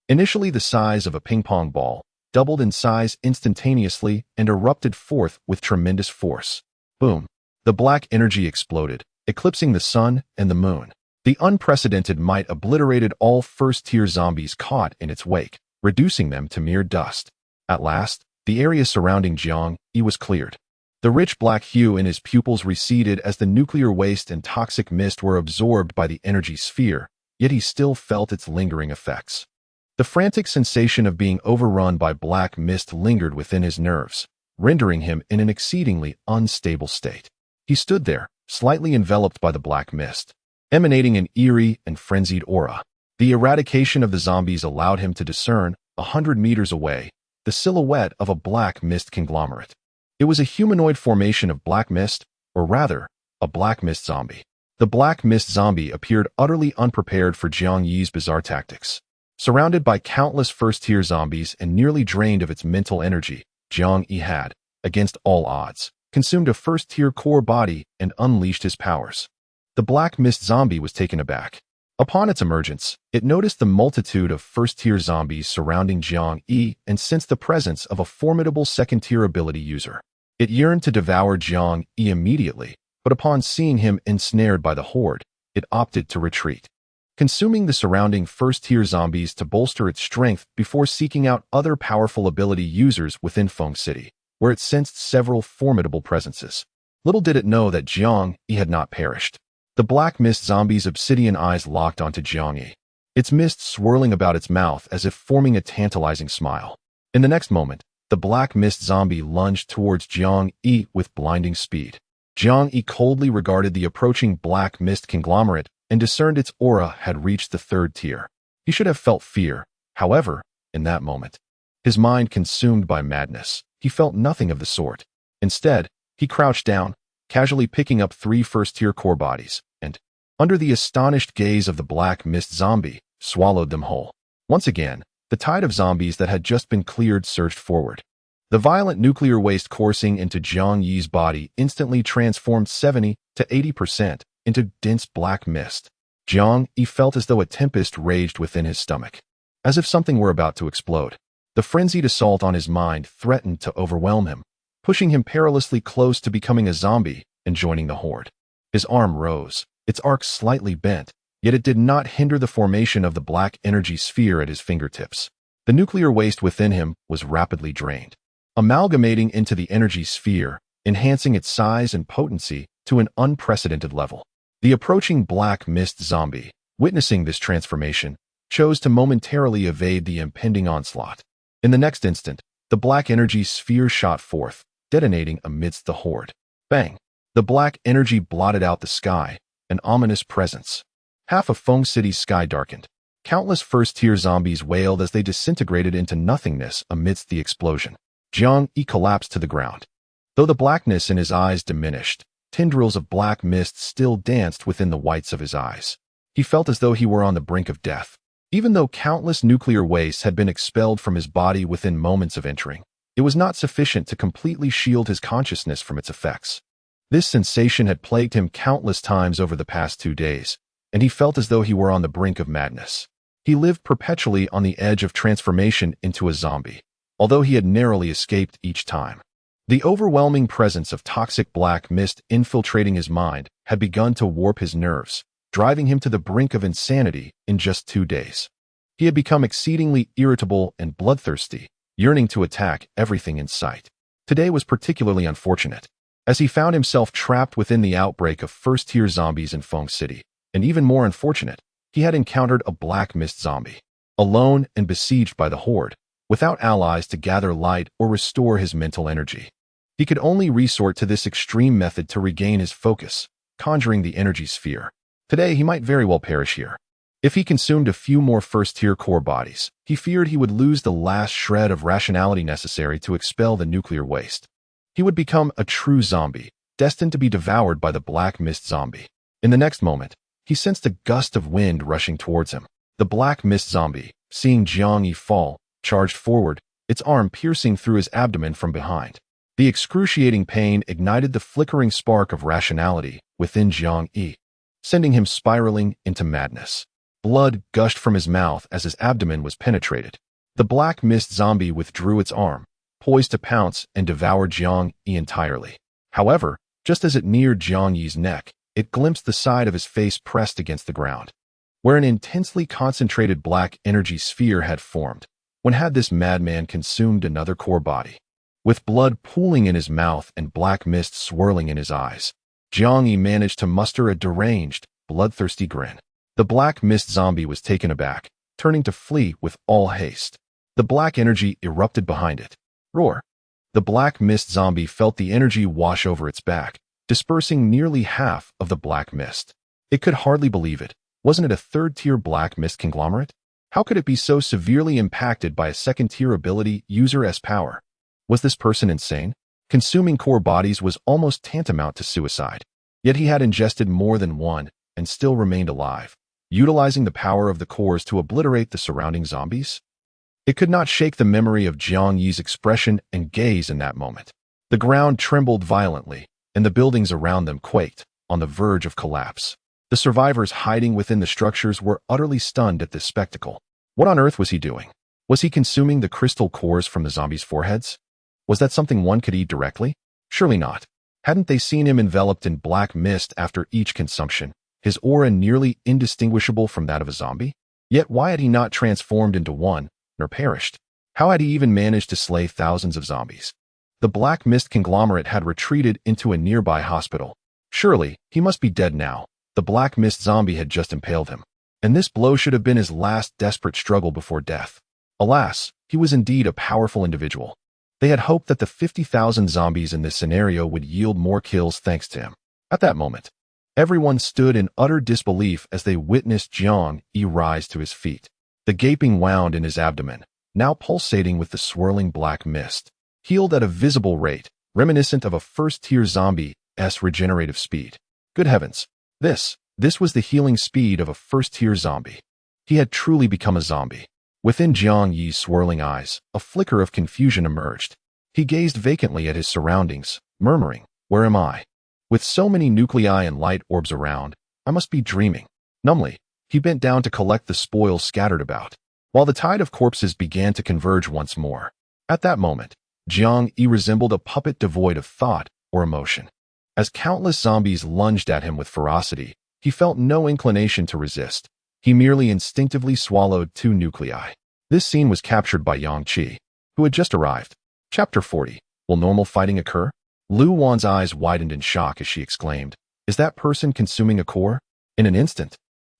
Speaker 1: initially the size of a ping-pong ball, doubled in size instantaneously and erupted forth with tremendous force. Boom! The black energy exploded, eclipsing the sun and the moon. The unprecedented might obliterated all first-tier zombies caught in its wake, reducing them to mere dust. At last, the area surrounding Jiang Yi was cleared. The rich black hue in his pupils receded as the nuclear waste and toxic mist were absorbed by the energy sphere, yet he still felt its lingering effects. The frantic sensation of being overrun by black mist lingered within his nerves, rendering him in an exceedingly unstable state. He stood there, slightly enveloped by the black mist, emanating an eerie and frenzied aura. The eradication of the zombies allowed him to discern, 100 meters away, the silhouette of a black mist conglomerate. It was a humanoid formation of black mist, or rather, a black mist zombie. The black mist zombie appeared utterly unprepared for Jiang Yi's bizarre tactics. Surrounded by countless first-tier zombies and nearly drained of its mental energy, Jiang Yi had, against all odds, consumed a first-tier core body and unleashed his powers. The black mist zombie was taken aback. Upon its emergence, it noticed the multitude of first-tier zombies surrounding Jiang Yi and sensed the presence of a formidable second-tier ability user. It yearned to devour Jiang Yi immediately, but upon seeing him ensnared by the horde, it opted to retreat, consuming the surrounding first-tier zombies to bolster its strength before seeking out other powerful ability users within Feng City, where it sensed several formidable presences. Little did it know that Jiang Yi had not perished. The black mist zombie's obsidian eyes locked onto Jiang Yi, its mist swirling about its mouth as if forming a tantalizing smile. In the next moment, the black mist zombie lunged towards Jiang Yi with blinding speed. Jiang Yi coldly regarded the approaching black mist conglomerate and discerned its aura had reached the third tier. He should have felt fear. However, in that moment, his mind consumed by madness, he felt nothing of the sort. Instead, he crouched down, casually picking up 3 first-tier core bodies, and, under the astonished gaze of the black mist zombie, swallowed them whole. Once again, the tide of zombies that had just been cleared surged forward. The violent nuclear waste coursing into Jiang Yi's body instantly transformed 70 to 80% into dense black mist. Jiang Yi felt as though a tempest raged within his stomach, as if something were about to explode. The frenzied assault on his mind threatened to overwhelm him, pushing him perilously close to becoming a zombie and joining the horde. His arm rose, its arc slightly bent, yet it did not hinder the formation of the black energy sphere at his fingertips. The nuclear waste within him was rapidly drained, amalgamating into the energy sphere, enhancing its size and potency to an unprecedented level. The approaching black mist zombie, witnessing this transformation, chose to momentarily evade the impending onslaught. In the next instant, the black energy sphere shot forth, detonating amidst the horde. Bang! The black energy blotted out the sky, an ominous presence. Half of Feng City's sky darkened. Countless first-tier zombies wailed as they disintegrated into nothingness amidst the explosion. Jiang Yi collapsed to the ground. Though the blackness in his eyes diminished, tendrils of black mist still danced within the whites of his eyes. He felt as though he were on the brink of death. Even though countless nuclear wastes had been expelled from his body within moments of entering, it was not sufficient to completely shield his consciousness from its effects. This sensation had plagued him countless times over the past 2 days, and he felt as though he were on the brink of madness. He lived perpetually on the edge of transformation into a zombie, although he had narrowly escaped each time. The overwhelming presence of toxic black mist infiltrating his mind had begun to warp his nerves, driving him to the brink of insanity in just 2 days. He had become exceedingly irritable and bloodthirsty, yearning to attack everything in sight. Today was particularly unfortunate, as he found himself trapped within the outbreak of first-tier zombies in Feng City, and even more unfortunate, he had encountered a black mist zombie. Alone and besieged by the horde, without allies to gather light or restore his mental energy. He could only resort to this extreme method to regain his focus, conjuring the energy sphere. Today he might very well perish here. If he consumed a few more first-tier core bodies, he feared he would lose the last shred of rationality necessary to expel the nuclear waste. He would become a true zombie, destined to be devoured by the black mist zombie. In the next moment, he sensed a gust of wind rushing towards him. The black mist zombie, seeing Jiang Yi fall, charged forward, its arm piercing through his abdomen from behind. The excruciating pain ignited the flickering spark of rationality within Jiang Yi, sending him spiraling into madness. Blood gushed from his mouth as his abdomen was penetrated. The black mist zombie withdrew its arm, poised to pounce and devour Jiang Yi entirely. However, just as it neared Jiang Yi's neck, it glimpsed the side of his face pressed against the ground, where an intensely concentrated black energy sphere had formed. When had this madman consumed another core body? With blood pooling in his mouth and black mist swirling in his eyes, Jiang Yi managed to muster a deranged, bloodthirsty grin. The black mist zombie was taken aback, turning to flee with all haste. The black energy erupted behind it. Roar! The black mist zombie felt the energy wash over its back, dispersing nearly half of the black mist. It could hardly believe it. Wasn't it a third-tier black mist conglomerate? How could it be so severely impacted by a second-tier ability user-S power? Was this person insane? Consuming core bodies was almost tantamount to suicide. Yet he had ingested more than one and still remained alive, utilizing the power of the cores to obliterate the surrounding zombies? It could not shake the memory of Jiang Yi's expression and gaze in that moment. The ground trembled violently, and the buildings around them quaked, on the verge of collapse. The survivors hiding within the structures were utterly stunned at this spectacle. What on earth was he doing? Was he consuming the crystal cores from the zombies' foreheads? Was that something one could eat directly? Surely not. Hadn't they seen him enveloped in black mist after each consumption, his aura nearly indistinguishable from that of a zombie? Yet why had he not transformed into one, nor perished? How had he even managed to slay thousands of zombies? The black mist conglomerate had retreated into a nearby hospital. Surely, he must be dead now. The black mist zombie had just impaled him. And this blow should have been his last desperate struggle before death. Alas, he was indeed a powerful individual. They had hoped that the 50,000 zombies in this scenario would yield more kills thanks to him. At that moment, everyone stood in utter disbelief as they witnessed Jiang Yi rise to his feet. The gaping wound in his abdomen, now pulsating with the swirling black mist, healed at a visible rate, reminiscent of a first-tier zombie's regenerative speed. Good heavens! This was the healing speed of a first-tier zombie. He had truly become a zombie. Within Jiang Yi's swirling eyes, a flicker of confusion emerged. He gazed vacantly at his surroundings, murmuring, "Where am I? With so many nuclei and light orbs around, I must be dreaming." Numbly, he bent down to collect the spoils scattered about, while the tide of corpses began to converge once more. At that moment, Jiang Yi resembled a puppet devoid of thought or emotion. As countless zombies lunged at him with ferocity, he felt no inclination to resist. He merely instinctively swallowed 2 nuclei. This scene was captured by Yang Qi, who had just arrived. Chapter 40. Will normal fighting occur? Lu Wan's eyes widened in shock as she exclaimed, "Is that person consuming a core?" In an instant,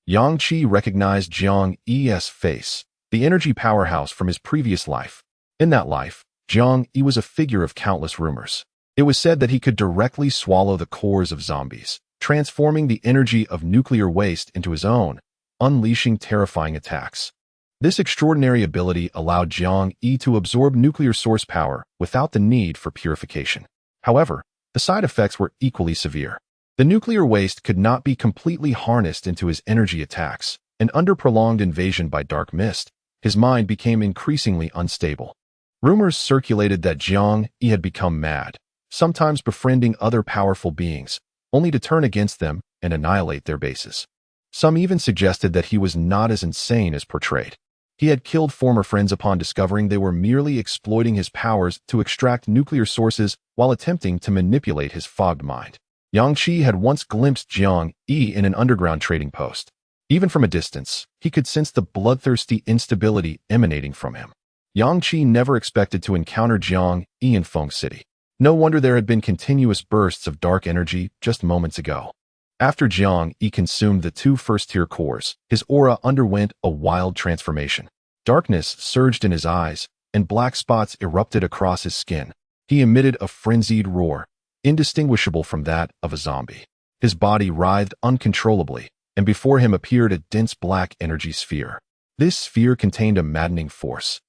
Speaker 1: Yang Qi recognized Jiang Yi's face, the energy powerhouse from his previous life. In that life, Jiang Yi was a figure of countless rumors. It was said that he could directly swallow the cores of zombies, transforming the energy of nuclear waste into his own, unleashing terrifying attacks. This extraordinary ability allowed Jiang Yi to absorb nuclear source power without the need for purification. However, the side effects were equally severe. The nuclear waste could not be completely harnessed into his energy attacks, and under prolonged invasion by dark mist, his mind became increasingly unstable. Rumors circulated that Jiang Yi had become mad, sometimes befriending other powerful beings, only to turn against them and annihilate their bases. Some even suggested that he was not as insane as portrayed. He had killed former friends upon discovering they were merely exploiting his powers to extract nuclear sources while attempting to manipulate his fogged mind. Yang Qi had once glimpsed Jiang Yi in an underground trading post. Even from a distance, he could sense the bloodthirsty instability emanating from him. Yang Qi never expected to encounter Jiang Yi in Feng City. No wonder there had been continuous bursts of dark energy just moments ago. After Jiang Yi consumed the 2 first-tier cores, his aura underwent a wild transformation. Darkness surged in his eyes, and black spots erupted across his skin. He emitted a frenzied roar, indistinguishable from that of a zombie. His body writhed uncontrollably, and before him appeared a dense black energy sphere. This sphere contained a maddening force,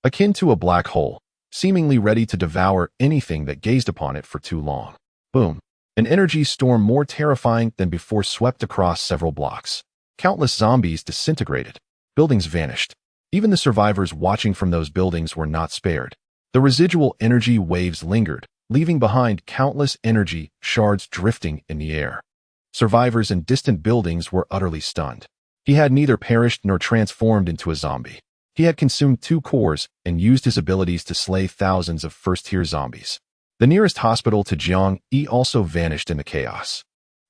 Speaker 1: akin to a black hole, seemingly ready to devour anything that gazed upon it for too long. Boom! An energy storm more terrifying than before swept across several blocks. Countless zombies disintegrated. Buildings vanished. Even the survivors watching from those buildings were not spared. The residual energy waves lingered, leaving behind countless energy shards drifting in the air. Survivors in distant buildings were utterly stunned. He had neither perished nor transformed into a zombie. He had consumed 2 cores and used his abilities to slay thousands of first-tier zombies. The nearest hospital to Jiang Yi also vanished in the chaos.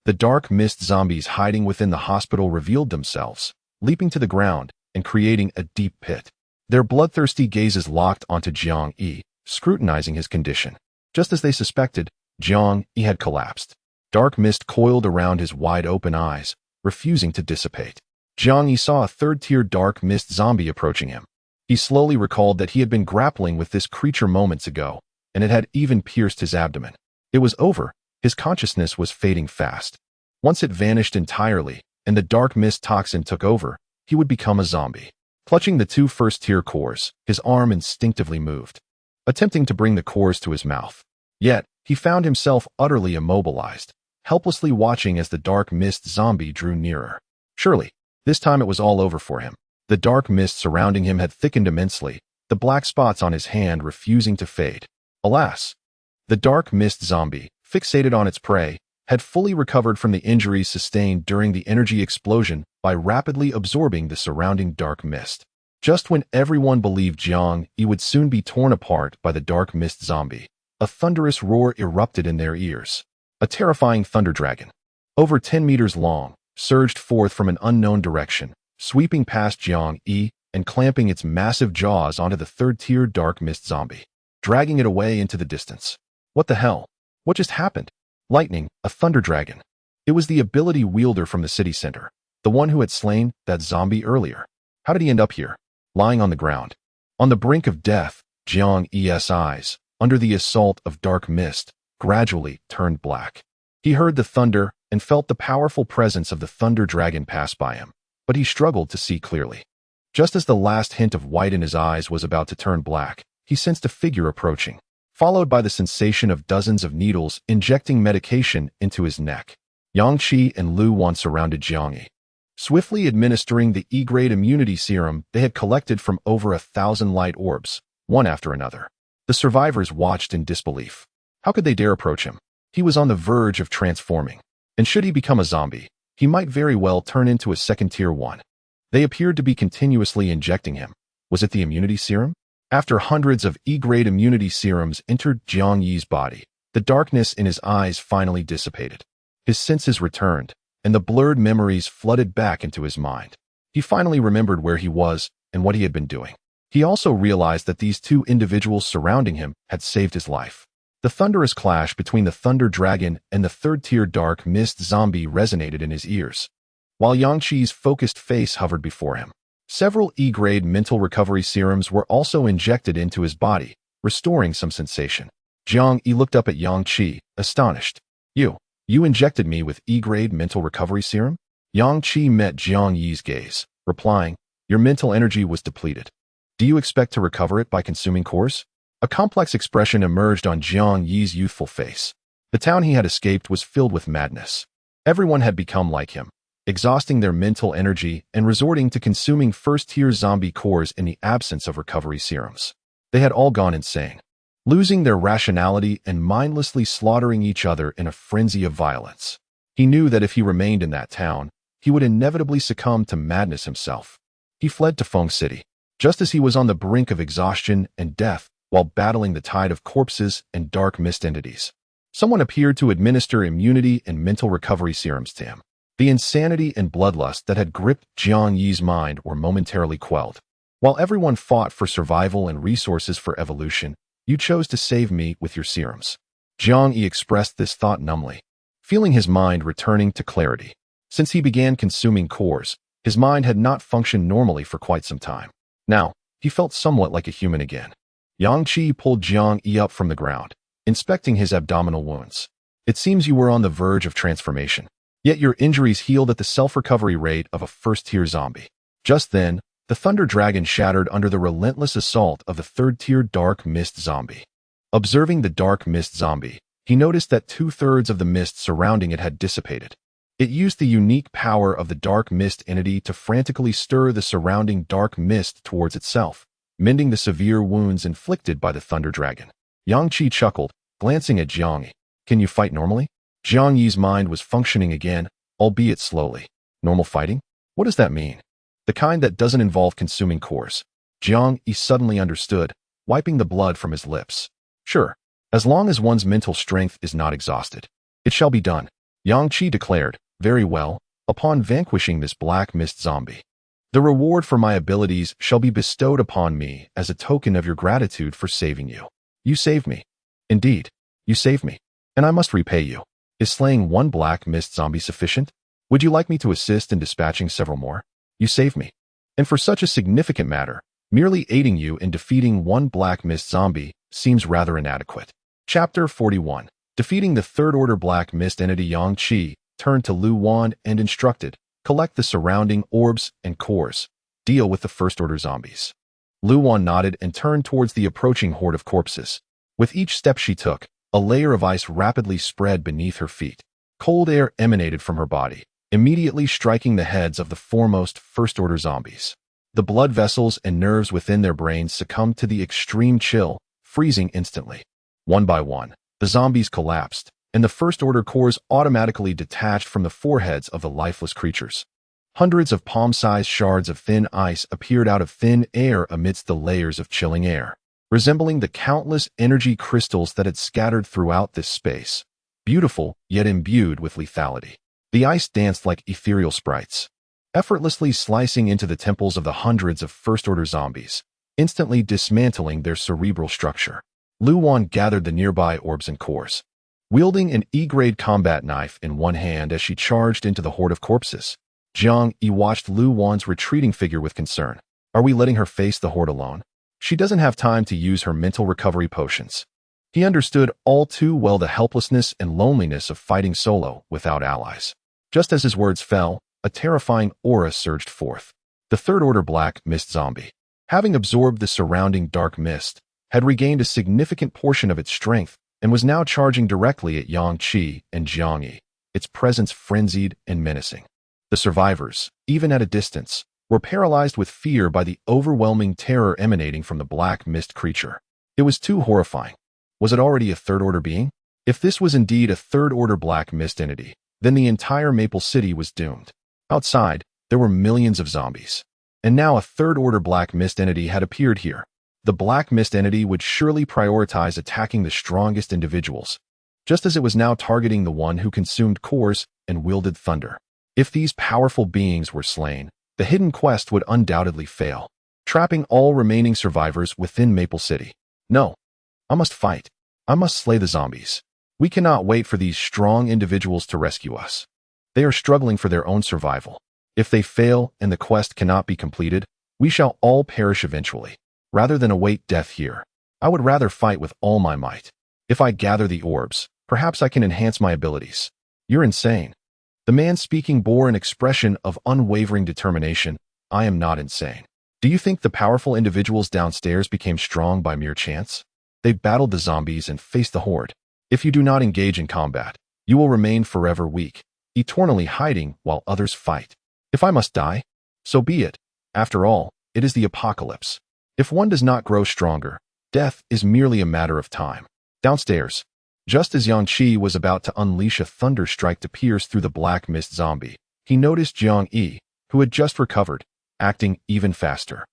Speaker 1: The dark mist zombies hiding within the hospital revealed themselves, leaping to the ground and creating a deep pit. Their bloodthirsty gazes locked onto Jiang Yi, scrutinizing his condition. Just as they suspected, Jiang Yi had collapsed. Dark mist coiled around his wide-open eyes, refusing to dissipate. Jiang Yi saw a third-tier dark mist zombie approaching him. He slowly recalled that he had been grappling with this creature moments ago, and it had even pierced his abdomen. It was over. His consciousness was fading fast. Once it vanished entirely, and the dark mist toxin took over, he would become a zombie. Clutching the two first-tier cores, his arm instinctively moved, attempting to bring the cores to his mouth. Yet, he found himself utterly immobilized, helplessly watching as the dark mist zombie drew nearer. Surely, this time it was all over for him. The dark mist surrounding him had thickened immensely, the black spots on his hand refusing to fade. Alas! The dark mist zombie, fixated on its prey, had fully recovered from the injuries sustained during the energy explosion by rapidly absorbing the surrounding dark mist. Just when everyone believed Jiang Yi would soon be torn apart by the dark mist zombie, a thunderous roar erupted in their ears. A terrifying thunder dragon, over 10 meters long, surged forth from an unknown direction, sweeping past Jiang Yi and clamping its massive jaws onto the third-tier dark mist zombie, dragging it away into the distance. What the hell? What just happened? Lightning, a thunder dragon. It was the ability wielder from the city center, the one who had slain that zombie earlier. How did he end up here? Lying on the ground. On the brink of death, Jiang Yi's eyes, under the assault of dark mist, gradually turned black. He heard the thunder and felt the powerful presence of the thunder dragon pass by him, but he struggled to see clearly. Just as the last hint of white in his eyes was about to turn black, he sensed a figure approaching, followed by the sensation of dozens of needles injecting medication into his neck. Yang Qi and Lu Wan surrounded Jiang Yi, swiftly administering the E-grade immunity serum they had collected from over 1,000 light orbs, one after another. The survivors watched in disbelief. How could they dare approach him? He was on the verge of transforming, and should he become a zombie, he might very well turn into a second-tier one. They appeared to be continuously injecting him. Was it the immunity serum? After hundreds of E-grade immunity serums entered Jiang Yi's body, the darkness in his eyes finally dissipated. His senses returned, and the blurred memories flooded back into his mind. He finally remembered where he was and what he had been doing. He also realized that these two individuals surrounding him had saved his life. The thunderous clash between the thunder dragon and the third-tier dark mist zombie resonated in his ears, while Yang Qi's focused face hovered before him. Several E-grade mental recovery serums were also injected into his body, restoring some sensation. Jiang Yi looked up at Yang Qi, astonished. You injected me with E-grade mental recovery serum? Yang Qi met Jiang Yi's gaze, replying, your mental energy was depleted. Do you expect to recover it by consuming cores? A complex expression emerged on Jiang Yi's youthful face. The town he had escaped was filled with madness. Everyone had become like him, exhausting their mental energy and resorting to consuming first-tier zombie cores in the absence of recovery serums. They had all gone insane, losing their rationality and mindlessly slaughtering each other in a frenzy of violence. He knew that if he remained in that town, he would inevitably succumb to madness himself. He fled to Feng City, just as he was on the brink of exhaustion and death while battling the tide of corpses and dark mist entities. Someone appeared to administer immunity and mental recovery serums to him. The insanity and bloodlust that had gripped Jiang Yi's mind were momentarily quelled. While everyone fought for survival and resources for evolution, you chose to save me with your serums. Jiang Yi expressed this thought numbly, feeling his mind returning to clarity. Since he began consuming cores, his mind had not functioned normally for quite some time. Now, he felt somewhat like a human again. Yang Qi pulled Jiang Yi up from the ground, inspecting his abdominal wounds. It seems you were on the verge of transformation, yet your injuries healed at the self-recovery rate of a first-tier zombie. Just then, the thunder dragon shattered under the relentless assault of the third-tier dark mist zombie. Observing the dark mist zombie, he noticed that 2/3 of the mist surrounding it had dissipated. It used the unique power of the dark mist entity to frantically stir the surrounding dark mist towards itself, mending the severe wounds inflicted by the thunder dragon. Yang Qi chuckled, glancing at Jiang Yi. Can you fight normally? Jiang Yi's mind was functioning again, albeit slowly. Normal fighting? What does that mean? The kind that doesn't involve consuming cores. Jiang Yi suddenly understood, wiping the blood from his lips. Sure, as long as one's mental strength is not exhausted. It shall be done. Yang Qi declared, very well, upon vanquishing this black mist zombie. The reward for my abilities shall be bestowed upon me as a token of your gratitude for saving you. You saved me. Indeed, you saved me, and I must repay you. Is slaying one black mist zombie sufficient? Would you like me to assist in dispatching several more? You saved me. And for such a significant matter, Merely aiding you in defeating one Black Mist zombie seems rather inadequate. Chapter 41. Defeating the third-order Black Mist entity. Yang Qi turned to Lu Wan and instructed, collect the surrounding orbs and cores. Deal with the first-order zombies. Lu Wan nodded and turned towards the approaching horde of corpses. With each step she took, a layer of ice rapidly spread beneath her feet. Cold air emanated from her body, immediately striking the heads of the foremost first-order zombies. The blood vessels and nerves within their brains succumbed to the extreme chill, freezing instantly. One by one, the zombies collapsed, and the first-order cores automatically detached from the foreheads of the lifeless creatures. Hundreds of palm-sized shards of thin ice appeared out of thin air amidst the layers of chilling air, resembling the countless energy crystals that had scattered throughout this space, beautiful yet imbued with lethality. The ice danced like ethereal sprites, effortlessly slicing into the temples of the hundreds of first-order zombies, instantly dismantling their cerebral structure. Lu Wan gathered the nearby orbs and cores, wielding an E-grade combat knife in one hand as she charged into the horde of corpses. Jiang Yi watched Lu Wan's retreating figure with concern. Are we letting her face the horde alone? She doesn't have time to use her mental recovery potions. He understood all too well the helplessness and loneliness of fighting solo without allies. Just as his words fell, a terrifying aura surged forth. The third-order Black Mist zombie, having absorbed the surrounding dark mist, had regained a significant portion of its strength and was now charging directly at Yang Qi and Jiang Yi, its presence frenzied and menacing. The survivors, even at a distance, were paralyzed with fear by the overwhelming terror emanating from the Black Mist creature. It was too horrifying. Was it already a third-order being? If this was indeed a third-order Black Mist entity, then the entire Maple City was doomed. Outside, there were millions of zombies. And now a third-order Black Mist entity had appeared here. The Black Mist entity would surely prioritize attacking the strongest individuals, just as it was now targeting the one who consumed cores and wielded thunder. If these powerful beings were slain, the hidden quest would undoubtedly fail, trapping all remaining survivors within Maple City. No, I must fight. I must slay the zombies. We cannot wait for these strong individuals to rescue us. They are struggling for their own survival. If they fail and the quest cannot be completed, we shall all perish eventually. Rather than await death here, I would rather fight with all my might. If I gather the orbs, perhaps I can enhance my abilities. You're insane. The man speaking bore an expression of unwavering determination. I am not insane. Do you think the powerful individuals downstairs became strong by mere chance? They battled the zombies and faced the horde. If you do not engage in combat, you will remain forever weak, eternally hiding while others fight. If I must die, so be it. After all, it is the apocalypse. If one does not grow stronger, death is merely a matter of time. Downstairs, just as Yang Qi was about to unleash a thunder strike to pierce through the Black Mist zombie, he noticed Jiang Yi, who had just recovered, acting even faster.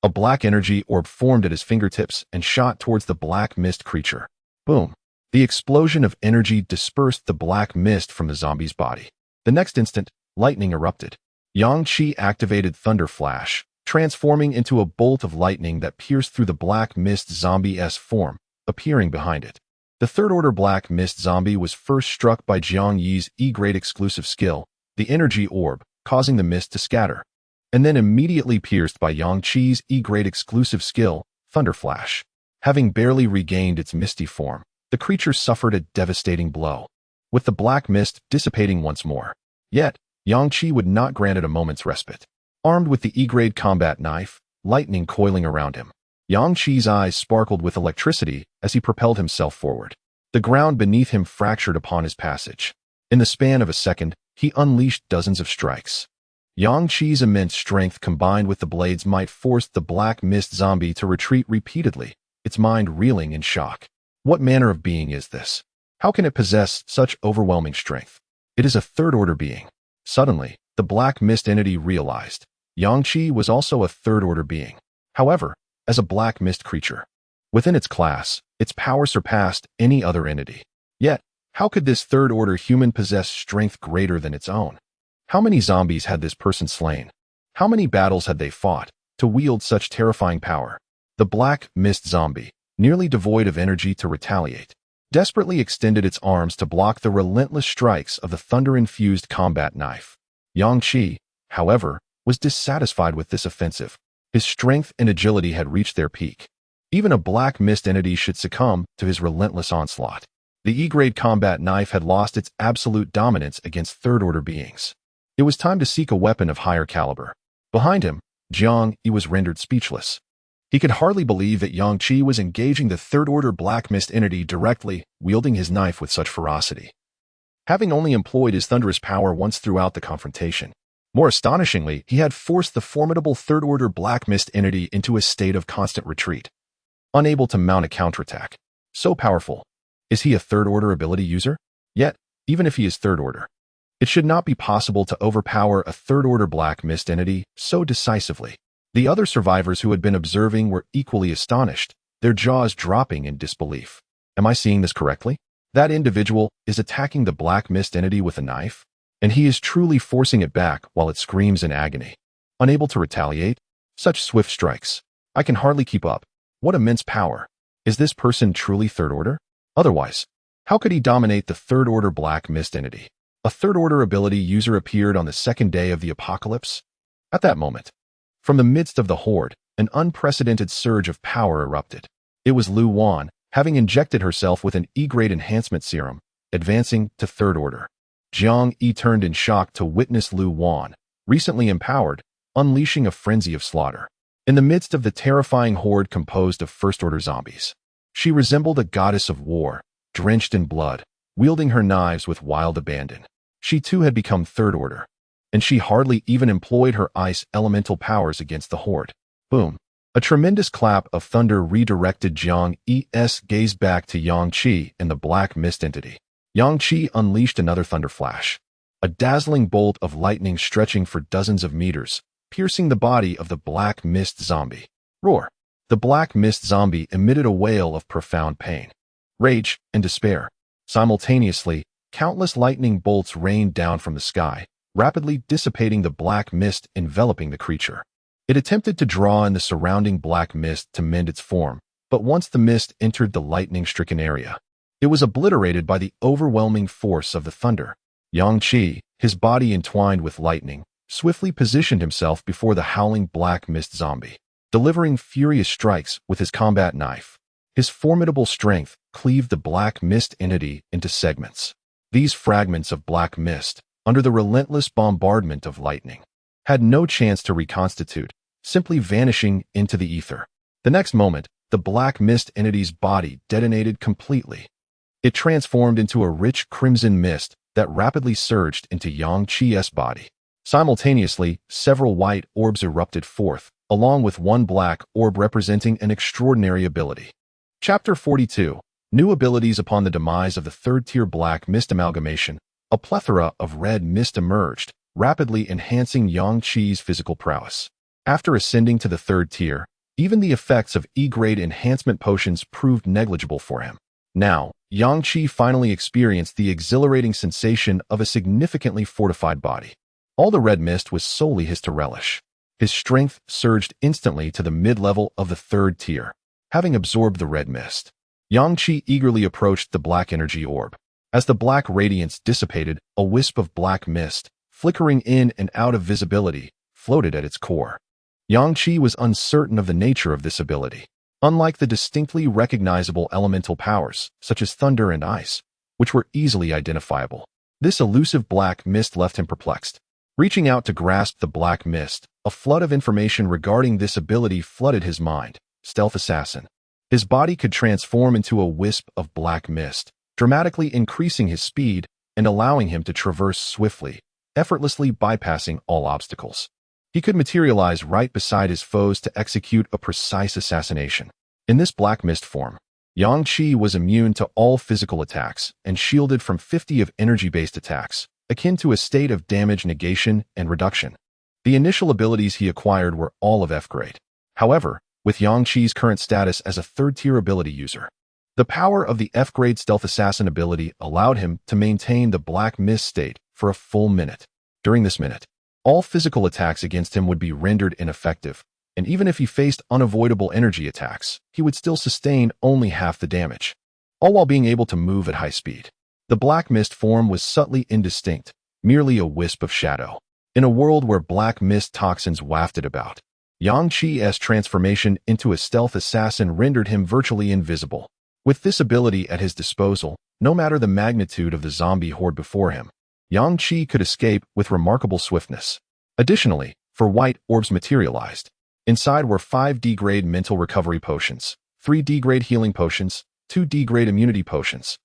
Speaker 1: A black energy orb formed at his fingertips and shot towards the Black Mist creature. Boom! The explosion of energy dispersed the black mist from the zombie's body. The next instant, lightning erupted. Yang Qi activated Thunder Flash, transforming into a bolt of lightning that pierced through the Black Mist zombie's form, appearing behind it. The third-order Black Mist zombie was first struck by Jiang Yi's E-grade exclusive skill, the energy orb, causing the mist to scatter, and then immediately pierced by Yang Qi's E-grade exclusive skill, Thunder Flash. Having barely regained its misty form, the creature suffered a devastating blow, with the black mist dissipating once more. Yet, Yang Qi would not grant it a moment's respite. Armed with the E-grade combat knife, lightning coiling around him, Yang Qi's eyes sparkled with electricity as he propelled himself forward. The ground beneath him fractured upon his passage. In the span of a second, he unleashed dozens of strikes. Yang Qi's immense strength combined with the blade's might forced the Black Mist zombie to retreat repeatedly, its mind reeling in shock. What manner of being is this? How can it possess such overwhelming strength? It is a third-order being. Suddenly, the Black Mist entity realized Yang Qi was also a third-order being. However, as a Black Mist creature, within its class, its power surpassed any other entity. Yet, how could this third-order human possess strength greater than its own? How many zombies had this person slain? How many battles had they fought to wield such terrifying power? The Black Mist zombie, nearly devoid of energy to retaliate, desperately extended its arms to block the relentless strikes of the thunder-infused combat knife. Yang Qi, however, was dissatisfied with this offensive. His strength and agility had reached their peak. Even a black mist entity should succumb to his relentless onslaught. The E-grade combat knife had lost its absolute dominance against third-order beings. It was time to seek a weapon of higher caliber. Behind him, Jiang Yi was rendered speechless. He could hardly believe that Yang Qi was engaging the third-order black mist entity directly, wielding his knife with such ferocity. Having only employed his thunderous power once throughout the confrontation. More astonishingly, he had forced the formidable third-order black mist entity into a state of constant retreat, unable to mount a counterattack. So powerful. Is he a third-order ability user? Yet, even if he is third-order, it should not be possible to overpower a third-order black mist entity so decisively. The other survivors who had been observing were equally astonished, their jaws dropping in disbelief. Am I seeing this correctly? That individual is attacking the black mist entity with a knife, and he is truly forcing it back while it screams in agony. Unable to retaliate? Such swift strikes. I can hardly keep up. What immense power. Is this person truly third-order? Otherwise, how could he dominate the third-order black mist entity? A third-order ability user appeared on the second day of the apocalypse. At that moment, from the midst of the horde, an unprecedented surge of power erupted. It was Lu Wan, having injected herself with an E-grade enhancement serum, advancing to third-order. Jiang Yi turned in shock to witness Lu Wan, recently empowered, unleashing a frenzy of slaughter. In the midst of the terrifying horde composed of first-order zombies, she resembled a goddess of war, drenched in blood, wielding her knives with wild abandon. She too had become third-order, and she hardly even employed her ice elemental powers against the horde. Boom! A tremendous clap of thunder redirected Jiang Yi's gaze back to Yang Qi and the black mist entity. Yang Qi unleashed another thunder flash, a dazzling bolt of lightning stretching for dozens of meters, piercing the body of the black mist zombie. Roar! The black mist zombie emitted a wail of profound pain, rage, and despair. Simultaneously, countless lightning bolts rained down from the sky, rapidly dissipating the black mist enveloping the creature. It attempted to draw in the surrounding black mist to mend its form, but once the mist entered the lightning-stricken area, it was obliterated by the overwhelming force of the thunder. Yang Qi, his body entwined with lightning, swiftly positioned himself before the howling black mist zombie, delivering furious strikes with his combat knife. His formidable strength cleaved the black mist entity into segments. These fragments of black mist, under the relentless bombardment of lightning, had no chance to reconstitute, simply vanishing into the ether. The next moment, the black mist entity's body detonated completely. It transformed into a rich crimson mist that rapidly surged into Yang Qi's body. Simultaneously, several white orbs erupted forth, along with one black orb representing an extraordinary ability. Chapter 42. New abilities upon the demise of the third-tier black mist amalgamation. A plethora of red mist emerged, rapidly enhancing Yang Qi's physical prowess. After ascending to the third tier, even the effects of E-grade enhancement potions proved negligible for him. Now, Yang Qi finally experienced the exhilarating sensation of a significantly fortified body. All the red mist was solely his to relish. His strength surged instantly to the mid-level of the third tier. Having absorbed the red mist, Yang Qi eagerly approached the black energy orb. As the black radiance dissipated, a wisp of black mist, flickering in and out of visibility, floated at its core. Yang Qi was uncertain of the nature of this ability. Unlike the distinctly recognizable elemental powers, such as thunder and ice, which were easily identifiable, this elusive black mist left him perplexed. Reaching out to grasp the black mist, a flood of information regarding this ability flooded his mind. Stealth assassin. His body could transform into a wisp of black mist, dramatically increasing his speed and allowing him to traverse swiftly, effortlessly bypassing all obstacles. He could materialize right beside his foes to execute a precise assassination. In this black mist form, Yang Qi was immune to all physical attacks and shielded from 50 of energy-based attacks, akin to a state of damage negation and reduction. The initial abilities he acquired were all of F-grade. However, with Yang Qi's current status as a third-tier ability user, the power of the F-grade stealth assassin ability allowed him to maintain the black mist state for a full minute. During this minute, all physical attacks against him would be rendered ineffective, and even if he faced unavoidable energy attacks, he would still sustain only half the damage, all while being able to move at high speed. The black mist form was subtly indistinct, merely a wisp of shadow. In a world where black mist toxins wafted about, Yang Chi's transformation into a stealth assassin rendered him virtually invisible. With this ability at his disposal, no matter the magnitude of the zombie horde before him, Yang Chi could escape with remarkable swiftness. Additionally, 4 white orbs materialized. Inside were 5 D-grade mental recovery potions, 3 D-grade healing potions, 2 D-grade immunity potions,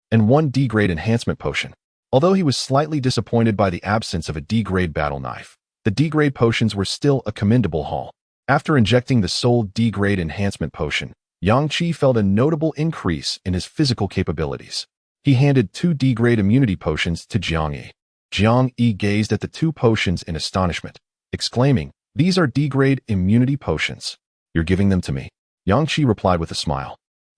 Speaker 1: and 1 D-grade enhancement potion. Although he was slightly disappointed by the absence of a D-grade battle knife, the D-grade potions were still a commendable haul. After injecting the sole D-grade enhancement potion, Yang Chi felt a notable increase in his physical capabilities. He handed 2 D-grade immunity potions to Jiang Yi. Jiang Yi gazed at the 2 potions in astonishment, exclaiming, "These are D-grade immunity potions. You're giving them to me?" Yang Chi replied with a smile.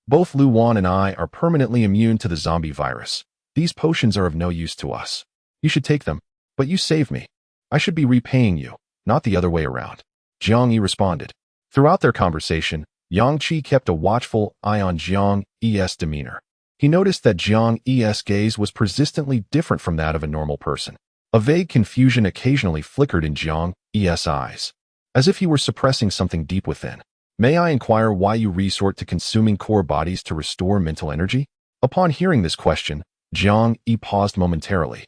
Speaker 1: "Both Lu Wan and I are permanently immune to the zombie virus. These potions are of no use to us. You should take them, but you saved me. I should be repaying you, not the other way around." Jiang Yi responded. Throughout their conversation, Yang Chi kept a watchful eye on Jiang Yi's demeanor. He noticed that Jiang Yi's gaze was persistently different from that of a normal person. A vague confusion occasionally flickered in Jiang Yi's eyes, as if he were suppressing something deep within. "May I inquire why you resort to consuming core bodies to restore mental energy?" Upon hearing this question, Jiang Yi paused momentarily,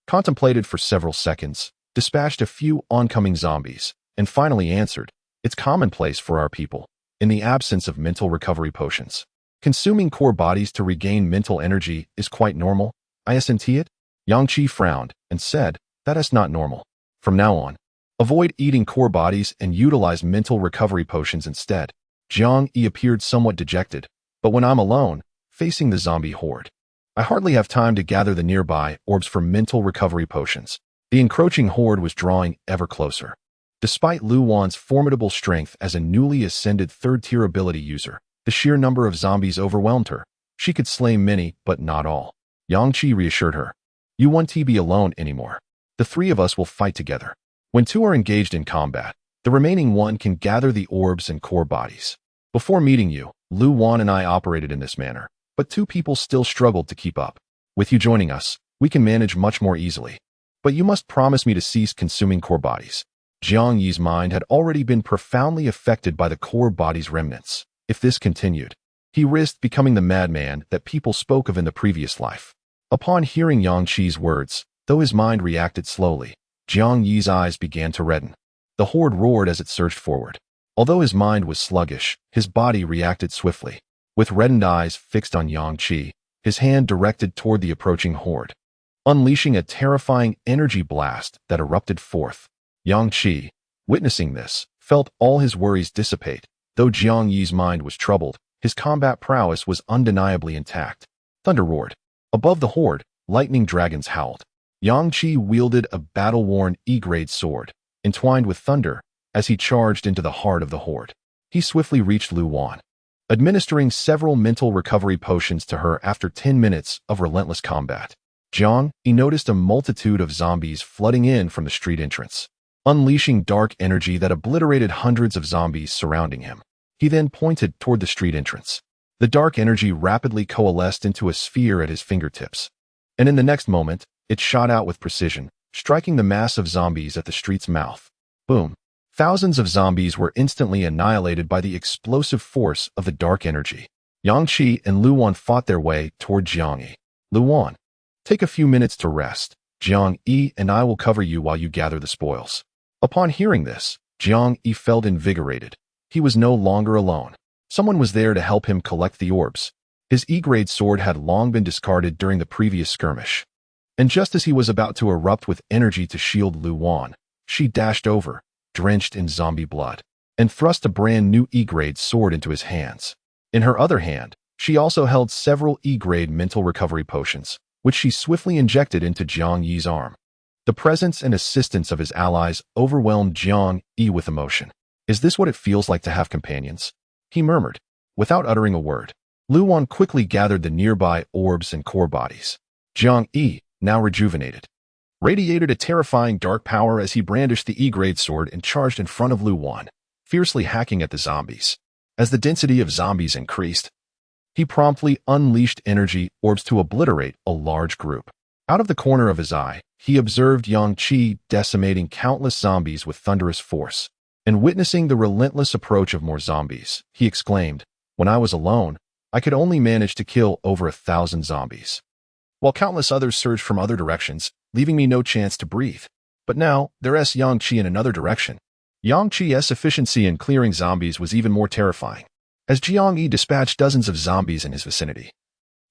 Speaker 1: contemplated for several seconds, dispatched a few oncoming zombies, and finally answered, "It's commonplace for our people, in the absence of mental recovery potions. Consuming core bodies to regain mental energy is quite normal, isn't it?" Yang Chi frowned and said, "That is not normal. From now on, avoid eating core bodies and utilize mental recovery potions instead." Jiang Yi appeared somewhat dejected, "But when I'm alone, facing the zombie horde, I hardly have time to gather the nearby orbs for mental recovery potions." The encroaching horde was drawing ever closer. Despite Lu Wan's formidable strength as a newly ascended 3rd-tier ability user, the sheer number of zombies overwhelmed her. She could slay many, but not all. Yang Chi reassured her, "You won't be alone anymore. The 3 of us will fight together. When 2 are engaged in combat, the remaining 1 can gather the orbs and core bodies. Before meeting you, Lu Wan and I operated in this manner, but 2 people still struggled to keep up. With you joining us, we can manage much more easily. But you must promise me to cease consuming core bodies." Jiang Yi's mind had already been profoundly affected by the core body's remnants. If this continued, he risked becoming the madman that people spoke of in the previous life. Upon hearing Yang Chi's words, though his mind reacted slowly, Jiang Yi's eyes began to redden. The horde roared as it surged forward. Although his mind was sluggish, his body reacted swiftly. With reddened eyes fixed on Yang Chi, his hand directed toward the approaching horde, unleashing a terrifying energy blast that erupted forth. Yang Chi, witnessing this, felt all his worries dissipate. Though Jiang Yi's mind was troubled, his combat prowess was undeniably intact. Thunder roared. Above the horde, lightning dragons howled. Yang Chi wielded a battle-worn E-grade sword, entwined with thunder, as he charged into the heart of the horde. He swiftly reached Lu Wan, administering several mental recovery potions to her after 10 minutes of relentless combat. Jiang Yi noticed a multitude of zombies flooding in from the street entrance, unleashing dark energy that obliterated hundreds of zombies surrounding him. He then pointed toward the street entrance. The dark energy rapidly coalesced into a sphere at his fingertips, and in the next moment, it shot out with precision, striking the mass of zombies at the street's mouth. Boom! Thousands of zombies were instantly annihilated by the explosive force of the dark energy. Yang Chi and Lu Wan fought their way toward Jiang Yi. "Lu Wan, take a few minutes to rest. Jiang Yi and I will cover you while you gather the spoils." Upon hearing this, Jiang Yi felt invigorated. He was no longer alone. Someone was there to help him collect the orbs. His E-grade sword had long been discarded during the previous skirmish. And just as he was about to erupt with energy to shield Lu Wan, she dashed over, drenched in zombie blood, and thrust a brand new E-grade sword into his hands. In her other hand, she also held several E-grade mental recovery potions, which she swiftly injected into Jiang Yi's arm. The presence and assistance of his allies overwhelmed Jiang Yi with emotion. "Is this what it feels like to have companions?" he murmured. Without uttering a word, Lu Wan quickly gathered the nearby orbs and core bodies. Jiang Yi, now rejuvenated, radiated a terrifying dark power as he brandished the E-grade sword and charged in front of Lu Wan, fiercely hacking at the zombies. As the density of zombies increased, he promptly unleashed energy orbs to obliterate a large group. Out of the corner of his eye, he observed Yang Chi decimating countless zombies with thunderous force. and witnessing the relentless approach of more zombies, he exclaimed, "When I was alone, I could only manage to kill over 1,000 zombies, while countless others surged from other directions, leaving me no chance to breathe. But now, there's Yang Qi in another direction." Yang Qi's efficiency in clearing zombies was even more terrifying, as Jiang Yi dispatched dozens of zombies in his vicinity.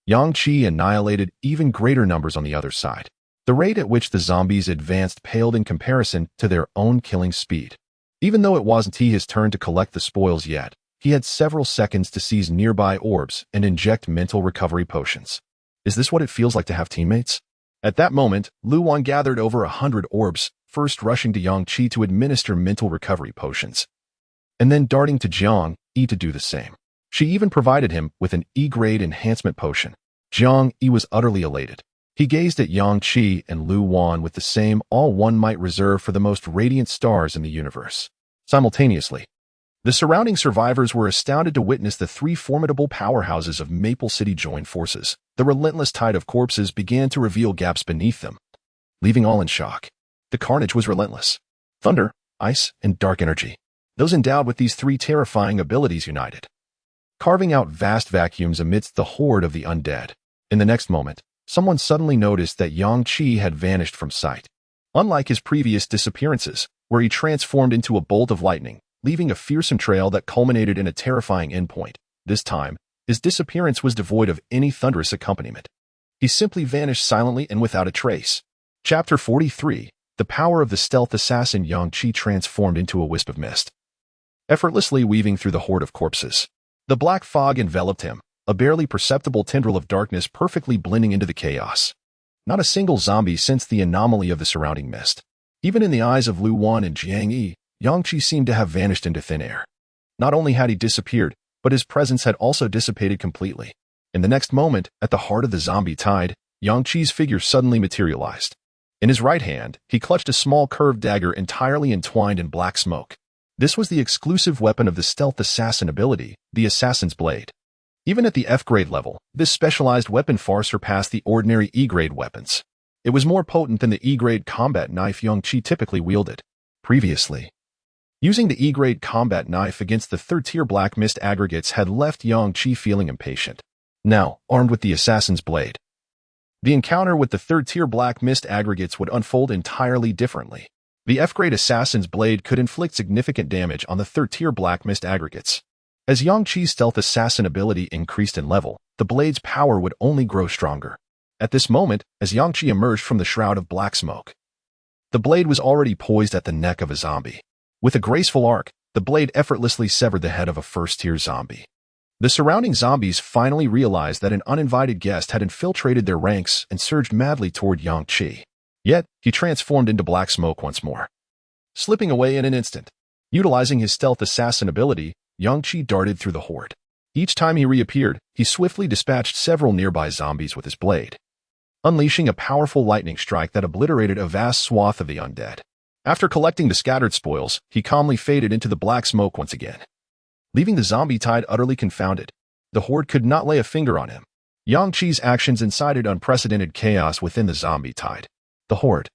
Speaker 1: Yang Qi annihilated even greater numbers on the other side. The rate at which the zombies advanced paled in comparison to their own killing speed. Even though it wasn't his turn to collect the spoils yet, he had several seconds to seize nearby orbs and inject mental recovery potions. Is this what it feels like to have teammates? At that moment, Lu Wan gathered over 100 orbs, first rushing to Yang Qi to administer mental recovery potions, and then darting to Jiang Yi to do the same. She even provided him with an E-grade enhancement potion. Jiang Yi was utterly elated. He gazed at Yang Qi and Lu Wan with the same awe one might reserve for the most radiant stars in the universe. Simultaneously, the surrounding survivors were astounded to witness the three formidable powerhouses of Maple City join forces. The relentless tide of corpses began to reveal gaps beneath them, leaving all in shock. The carnage was relentless. Thunder, ice, and dark energy. Those endowed with these three terrifying abilities united, carving out vast vacuums amidst the horde of the undead. In the next moment, someone suddenly noticed that Yang Qi had vanished from sight. Unlike his previous disappearances, where he transformed into a bolt of lightning, leaving a fearsome trail that culminated in a terrifying endpoint, this time, his disappearance was devoid of any thunderous accompaniment. He simply vanished silently and without a trace. Chapter 43. The power of the stealth assassin. Yang Qi transformed into a wisp of mist, effortlessly weaving through the horde of corpses. The black fog enveloped him, a barely perceptible tendril of darkness perfectly blending into the chaos. Not a single zombie sensed the anomaly of the surrounding mist. Even in the eyes of Lu Wan and Jiang Yi, Yang Qi seemed to have vanished into thin air. Not only had he disappeared, but his presence had also dissipated completely. In the next moment, at the heart of the zombie tide, Yang Qi's figure suddenly materialized. In his right hand, he clutched a small curved dagger entirely entwined in black smoke. This was the exclusive weapon of the stealth assassin ability, the Assassin's Blade. Even at the F-grade level, this specialized weapon far surpassed the ordinary E-grade weapons. It was more potent than the E-grade combat knife Yang Qi typically wielded. Previously, using the E-grade combat knife against the third-tier black mist aggregates had left Yang Qi feeling impatient. Now, armed with the Assassin's Blade, the encounter with the third-tier black mist aggregates would unfold entirely differently. The F-grade Assassin's Blade could inflict significant damage on the third-tier black mist aggregates. As Yang Qi's stealth assassin ability increased in level, the blade's power would only grow stronger. At this moment, as Yang Qi emerged from the shroud of black smoke, the blade was already poised at the neck of a zombie. With a graceful arc, the blade effortlessly severed the head of a first-tier zombie. The surrounding zombies finally realized that an uninvited guest had infiltrated their ranks and surged madly toward Yang Qi. Yet, he transformed into black smoke once more, slipping away in an instant. Utilizing his stealth assassin ability, Yang Qi darted through the horde. Each time he reappeared, he swiftly dispatched several nearby zombies with his blade, unleashing a powerful lightning strike that obliterated a vast swath of the undead. After collecting the scattered spoils, he calmly faded into the black smoke once again, leaving the zombie tide utterly confounded. The horde could not lay a finger on him. Yang Qi's actions incited unprecedented chaos within the zombie tide. The horde,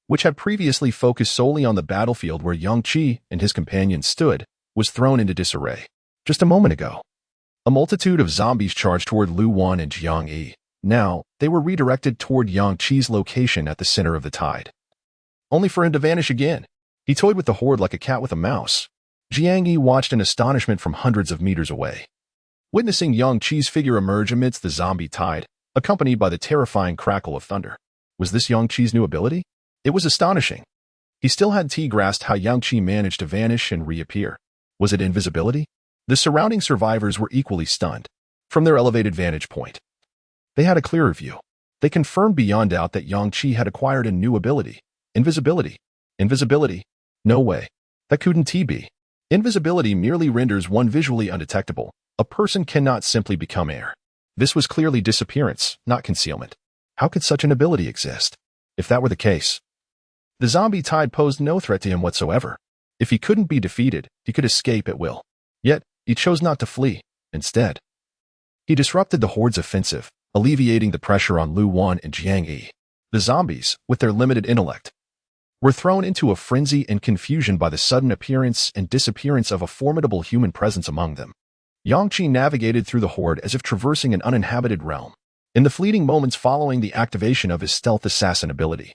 Speaker 1: which had previously focused solely on the battlefield where Yang Qi and his companions stood, was thrown into disarray. Just a moment ago, a multitude of zombies charged toward Lu Wan and Jiang Yi. Now, they were redirected toward Yang Qi's location at the center of the tide, only for him to vanish again. He toyed with the horde like a cat with a mouse. Jiang Yi watched in astonishment from hundreds of meters away, witnessing Yang Qi's figure emerge amidst the zombie tide, accompanied by the terrifying crackle of thunder. Was this Yang Qi's new ability? It was astonishing. He still hadn't grasped how Yang Qi managed to vanish and reappear. Was it invisibility? The surrounding survivors were equally stunned. From their elevated vantage point, they had a clearer view. They confirmed beyond doubt that Yang Qi had acquired a new ability. Invisibility. Invisibility. No way. That couldn't be. Invisibility merely renders one visually undetectable. A person cannot simply become air. This was clearly disappearance, not concealment. How could such an ability exist? If that were the case, the zombie tide posed no threat to him whatsoever. If he couldn't be defeated, he could escape at will. Yet, he chose not to flee. Instead, he disrupted the horde's offensive, alleviating the pressure on Lu Wan and Jiang Yi. The zombies, with their limited intellect, were thrown into a frenzy and confusion by the sudden appearance and disappearance of a formidable human presence among them. Yang Qi navigated through the horde as if traversing an uninhabited realm. In the fleeting moments following the activation of his stealth assassin ability,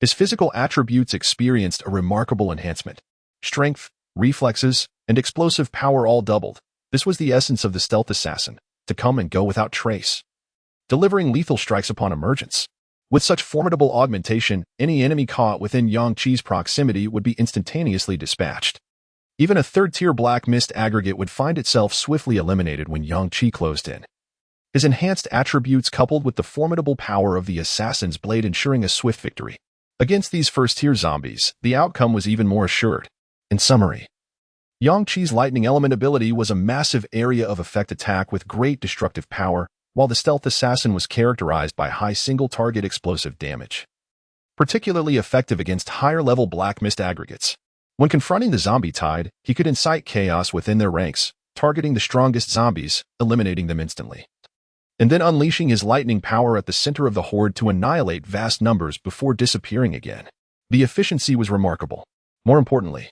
Speaker 1: his physical attributes experienced a remarkable enhancement. Strength, reflexes, and explosive power all doubled. This was the essence of the stealth assassin, to come and go without trace, delivering lethal strikes upon emergence. With such formidable augmentation, any enemy caught within Yang Qi's proximity would be instantaneously dispatched. Even a third-tier black mist aggregate would find itself swiftly eliminated when Yang Qi closed in. His enhanced attributes coupled with the formidable power of the assassin's blade ensuring a swift victory. Against these first-tier zombies, the outcome was even more assured. In summary, Yang Qi's lightning element ability was a massive area of effect attack with great destructive power, while the stealth assassin was characterized by high single-target explosive damage, particularly effective against higher-level black mist aggregates. When confronting the zombie tide, he could incite chaos within their ranks, targeting the strongest zombies, eliminating them instantly, and then unleashing his lightning power at the center of the horde to annihilate vast numbers before disappearing again. The efficiency was remarkable. More importantly,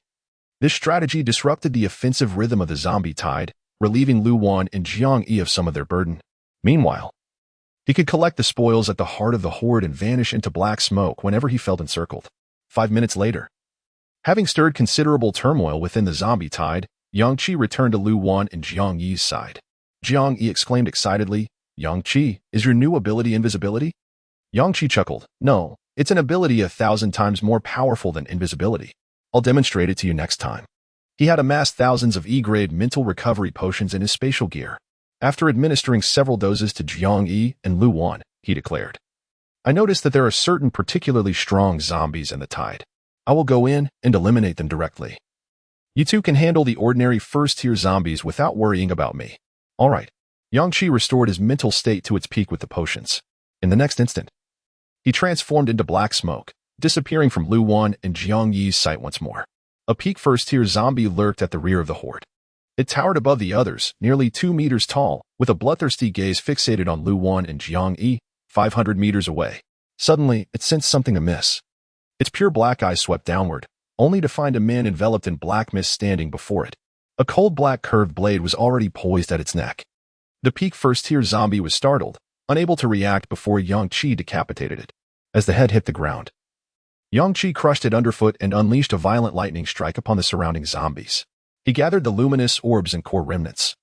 Speaker 1: this strategy disrupted the offensive rhythm of the zombie tide, relieving Lu Wan and Jiang Yi of some of their burden. Meanwhile, he could collect the spoils at the heart of the horde and vanish into black smoke whenever he felt encircled. 5 minutes later, having stirred considerable turmoil within the zombie tide, Yang Qi returned to Lu Wan and Jiang Yi's side. Jiang Yi exclaimed excitedly, "Yang Qi, is your new ability invisibility?" Yang Qi chuckled, "No, it's an ability 1,000 times more powerful than invisibility. I'll demonstrate it to you next time." He had amassed thousands of E-grade mental recovery potions in his spatial gear. After administering several doses to Jiang Yi and Lu Wan, he declared, "I noticed that there are certain particularly strong zombies in the tide. I will go in and eliminate them directly. You two can handle the ordinary first-tier zombies without worrying about me." All right. Yang Qi restored his mental state to its peak with the potions. In the next instant, he transformed into black smoke, disappearing from Lu Wan and Jiang Yi's sight once more. A peak first-tier zombie lurked at the rear of the horde. It towered above the others, nearly 2 meters tall, with a bloodthirsty gaze fixated on Lu Wan and Jiang Yi, 500 meters away. Suddenly, it sensed something amiss. Its pure black eyes swept downward, only to find a man enveloped in black mist standing before it. A cold black curved blade was already poised at its neck. The peak first-tier zombie was startled, unable to react before Yang Qi decapitated it. As the head hit the ground, Yang Qi crushed it underfoot and unleashed a violent lightning strike upon the surrounding zombies. He gathered the luminous orbs and core remnants,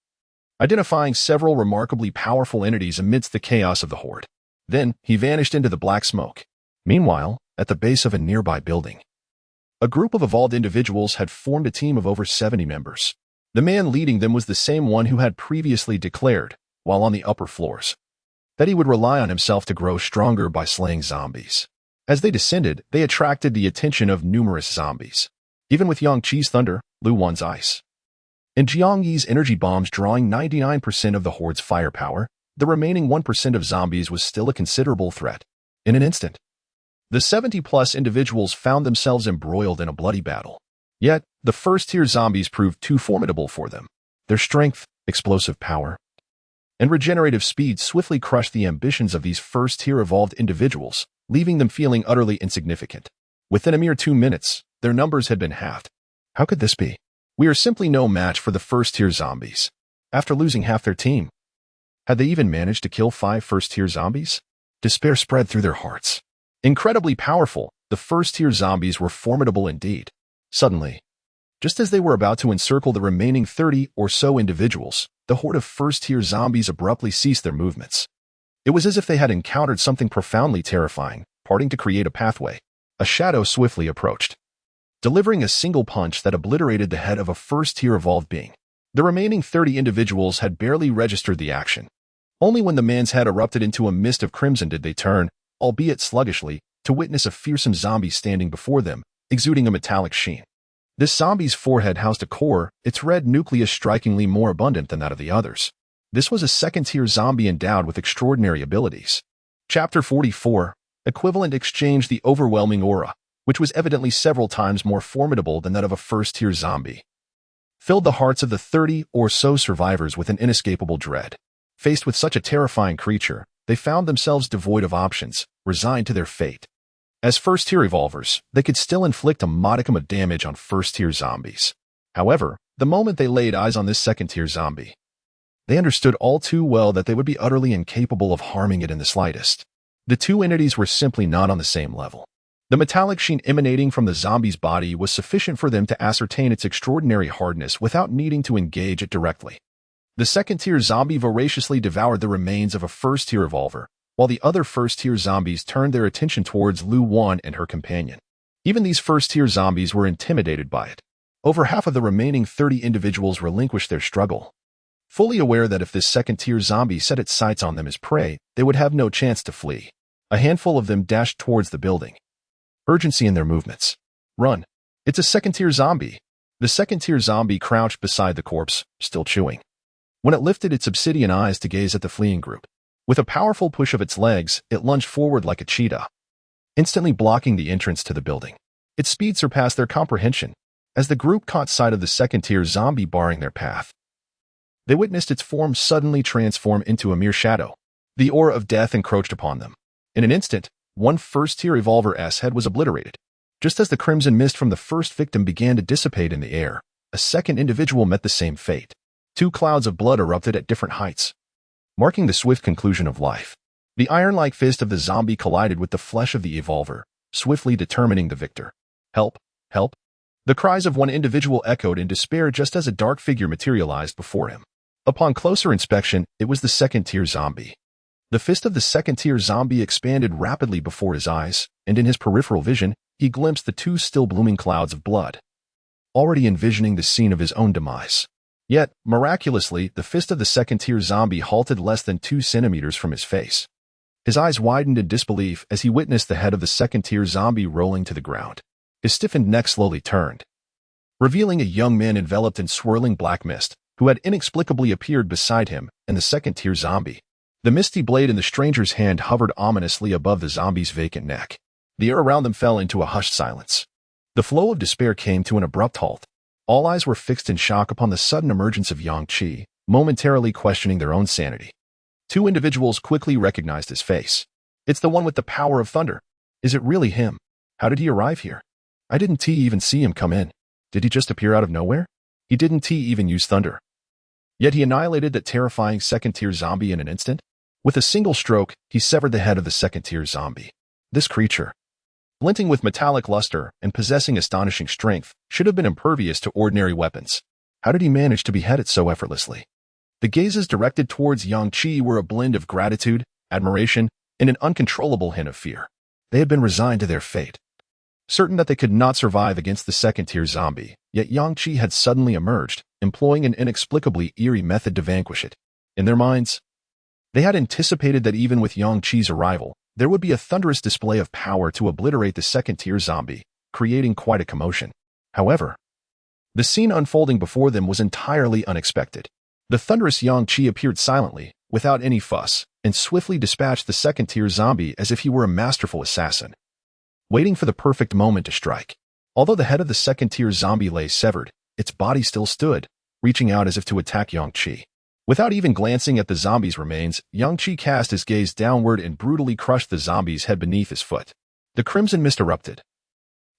Speaker 1: identifying several remarkably powerful entities amidst the chaos of the horde. Then, he vanished into the black smoke. Meanwhile, at the base of a nearby building, a group of evolved individuals had formed a team of over 70 members. The man leading them was the same one who had previously declared, while on the upper floors, that he would rely on himself to grow stronger by slaying zombies. As they descended, they attracted the attention of numerous zombies. Even with Yang Qi's thunder, Lu Wan's ice, and Jiang Yi's energy bombs drawing 99% of the horde's firepower, the remaining 1% of zombies was still a considerable threat. In an instant, the 70-plus individuals found themselves embroiled in a bloody battle. Yet, the first-tier zombies proved too formidable for them. Their strength, explosive power, and regenerative speed swiftly crushed the ambitions of these first-tier evolved individuals, leaving them feeling utterly insignificant. Within a mere 2 minutes, their numbers had been halved. How could this be? We are simply no match for the first-tier zombies. After losing half their team, had they even managed to kill 5 first-tier zombies? Despair spread through their hearts. Incredibly powerful, the first-tier zombies were formidable indeed. Suddenly, just as they were about to encircle the remaining 30 or so individuals, the horde of first-tier zombies abruptly ceased their movements. It was as if they had encountered something profoundly terrifying, parting to create a pathway. A shadow swiftly approached, delivering a single punch that obliterated the head of a first-tier evolved being. The remaining 30 individuals had barely registered the action. Only when the man's head erupted into a mist of crimson did they turn, albeit sluggishly, to witness a fearsome zombie standing before them, exuding a metallic sheen. This zombie's forehead housed a core, its red nucleus strikingly more abundant than that of the others. This was a second-tier zombie endowed with extraordinary abilities. Chapter 44, Equivalent Exchange. The overwhelming aura, which was evidently several times more formidable than that of a first-tier zombie, filled the hearts of the 30 or so survivors with an inescapable dread. Faced with such a terrifying creature, they found themselves devoid of options, resigned to their fate. As first-tier evolvers, they could still inflict a modicum of damage on first-tier zombies. However, the moment they laid eyes on this second-tier zombie, they understood all too well that they would be utterly incapable of harming it in the slightest. The two entities were simply not on the same level. The metallic sheen emanating from the zombie's body was sufficient for them to ascertain its extraordinary hardness without needing to engage it directly. The second-tier zombie voraciously devoured the remains of a first-tier evolver, while the other first-tier zombies turned their attention towards Lu Wan and her companion. Even these first-tier zombies were intimidated by it. Over half of the remaining 30 individuals relinquished their struggle, fully aware that if this second-tier zombie set its sights on them as prey, they would have no chance to flee. A handful of them dashed towards the building, urgency in their movements. Run! It's a second-tier zombie! The second-tier zombie crouched beside the corpse, still chewing, when it lifted its obsidian eyes to gaze at the fleeing group. With a powerful push of its legs, it lunged forward like a cheetah, instantly blocking the entrance to the building. Its speed surpassed their comprehension. As the group caught sight of the second-tier zombie barring their path, they witnessed its form suddenly transform into a mere shadow. The aura of death encroached upon them. In an instant, one first-tier evolver's head was obliterated. Just as the crimson mist from the first victim began to dissipate in the air, a second individual met the same fate. Two clouds of blood erupted at different heights, marking the swift conclusion of life. The iron-like fist of the zombie collided with the flesh of the evolver, swiftly determining the victor. Help! Help! The cries of one individual echoed in despair just as a dark figure materialized before him. Upon closer inspection, it was the second-tier zombie. The fist of the second-tier zombie expanded rapidly before his eyes, and in his peripheral vision, he glimpsed the two still-blooming clouds of blood, already envisioning the scene of his own demise. Yet, miraculously, the fist of the second-tier zombie halted less than 2 centimeters from his face. His eyes widened in disbelief as he witnessed the head of the second-tier zombie rolling to the ground. His stiffened neck slowly turned, revealing a young man enveloped in swirling black mist, who had inexplicably appeared beside him and the second-tier zombie. The misty blade in the stranger's hand hovered ominously above the zombie's vacant neck. The air around them fell into a hushed silence. The flow of despair came to an abrupt halt. All eyes were fixed in shock upon the sudden emergence of Yang Qi, momentarily questioning their own sanity. Two individuals quickly recognized his face. It's the one with the power of thunder. Is it really him? How did he arrive here? I didn't even see him come in. Did he just appear out of nowhere? He didn't even use thunder. Yet he annihilated that terrifying second-tier zombie in an instant. With a single stroke, he severed the head of the second-tier zombie. This creature, glinting with metallic luster and possessing astonishing strength, should have been impervious to ordinary weapons. How did he manage to behead it so effortlessly? The gazes directed towards Yang Qi were a blend of gratitude, admiration, and an uncontrollable hint of fear. They had been resigned to their fate, certain that they could not survive against the second-tier zombie, yet Yang Qi had suddenly emerged, employing an inexplicably eerie method to vanquish it. In their minds, they had anticipated that even with Yang Qi's arrival, there would be a thunderous display of power to obliterate the second-tier zombie, creating quite a commotion. However, the scene unfolding before them was entirely unexpected. The thunderous Yang Qi appeared silently, without any fuss, and swiftly dispatched the second-tier zombie as if he were a masterful assassin, waiting for the perfect moment to strike. Although the head of the second-tier zombie lay severed, its body still stood, reaching out as if to attack Yang Qi. Without even glancing at the zombie's remains, Yang Qi cast his gaze downward and brutally crushed the zombie's head beneath his foot. The crimson mist erupted,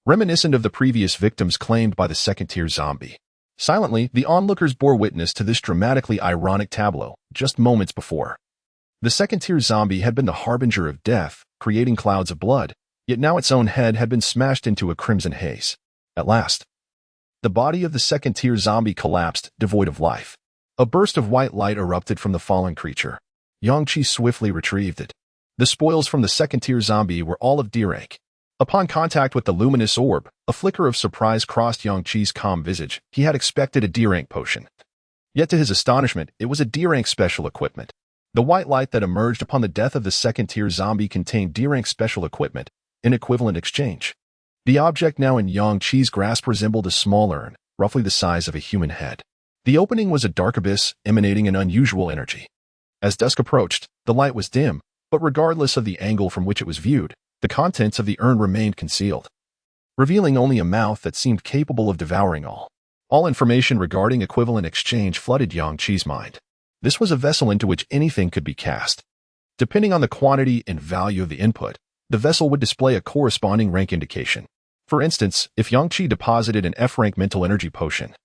Speaker 1: reminiscent of the previous victims claimed by the second-tier zombie. Silently, the onlookers bore witness to this dramatically ironic tableau just moments before. The second-tier zombie had been the harbinger of death, creating clouds of blood, yet now its own head had been smashed into a crimson haze. At last, the body of the second-tier zombie collapsed, devoid of life. A burst of white light erupted from the fallen creature. Yang Qi swiftly retrieved it. The spoils from the second-tier zombie were all of D rank. Upon contact with the luminous orb, a flicker of surprise crossed Yang Qi's calm visage. He had expected a D rank potion. Yet to his astonishment, it was a D rank special equipment. The white light that emerged upon the death of the second-tier zombie contained D rank special equipment, in equivalent exchange. The object now in Yang Qi's grasp resembled a small urn, roughly the size of a human head. The opening was a dark abyss, emanating an unusual energy. As dusk approached, the light was dim, but regardless of the angle from which it was viewed, the contents of the urn remained concealed, revealing only a mouth that seemed capable of devouring all. All information regarding equivalent exchange flooded Yang Qi's mind. This was a vessel into which anything could be cast. Depending on the quantity and value of the input, the vessel would display a corresponding rank indication. For instance, if Yang Qi deposited an F-rank mental energy potion,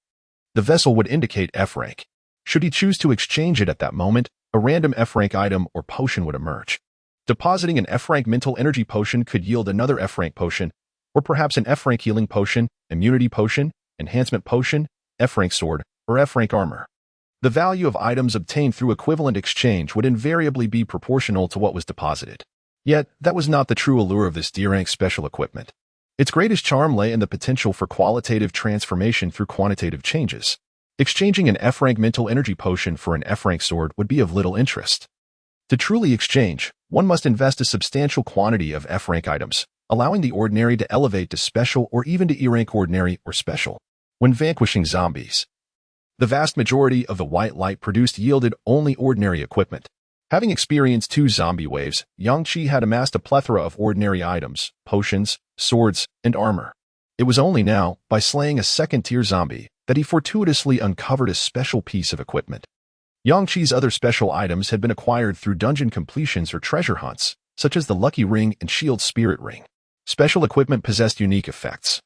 Speaker 1: the vessel would indicate F rank. Should he choose to exchange it at that moment, a random F-rank item or potion would emerge. Depositing an F-rank mental energy potion could yield another F-rank potion, or perhaps an F-rank healing potion, immunity potion, enhancement potion, F-rank sword, or F-rank armor. The value of items obtained through equivalent exchange would invariably be proportional to what was deposited. Yet, that was not the true allure of this D-rank special equipment. Its greatest charm lay in the potential for qualitative transformation through quantitative changes. Exchanging an F-rank mental energy potion for an F-rank sword would be of little interest. To truly exchange, one must invest a substantial quantity of F-rank items, allowing the ordinary to elevate to special or even to E-rank ordinary or special. When vanquishing zombies, the vast majority of the white light produced yielded only ordinary equipment. Having experienced 2 zombie waves, Yang Qi had amassed a plethora of ordinary items, potions, swords, and armor. It was only now, by slaying a second-tier zombie, that he fortuitously uncovered a special piece of equipment. Yang Qi's other special items had been acquired through dungeon completions or treasure hunts, such as the Lucky Ring and Shield Spirit Ring. Special equipment possessed unique effects,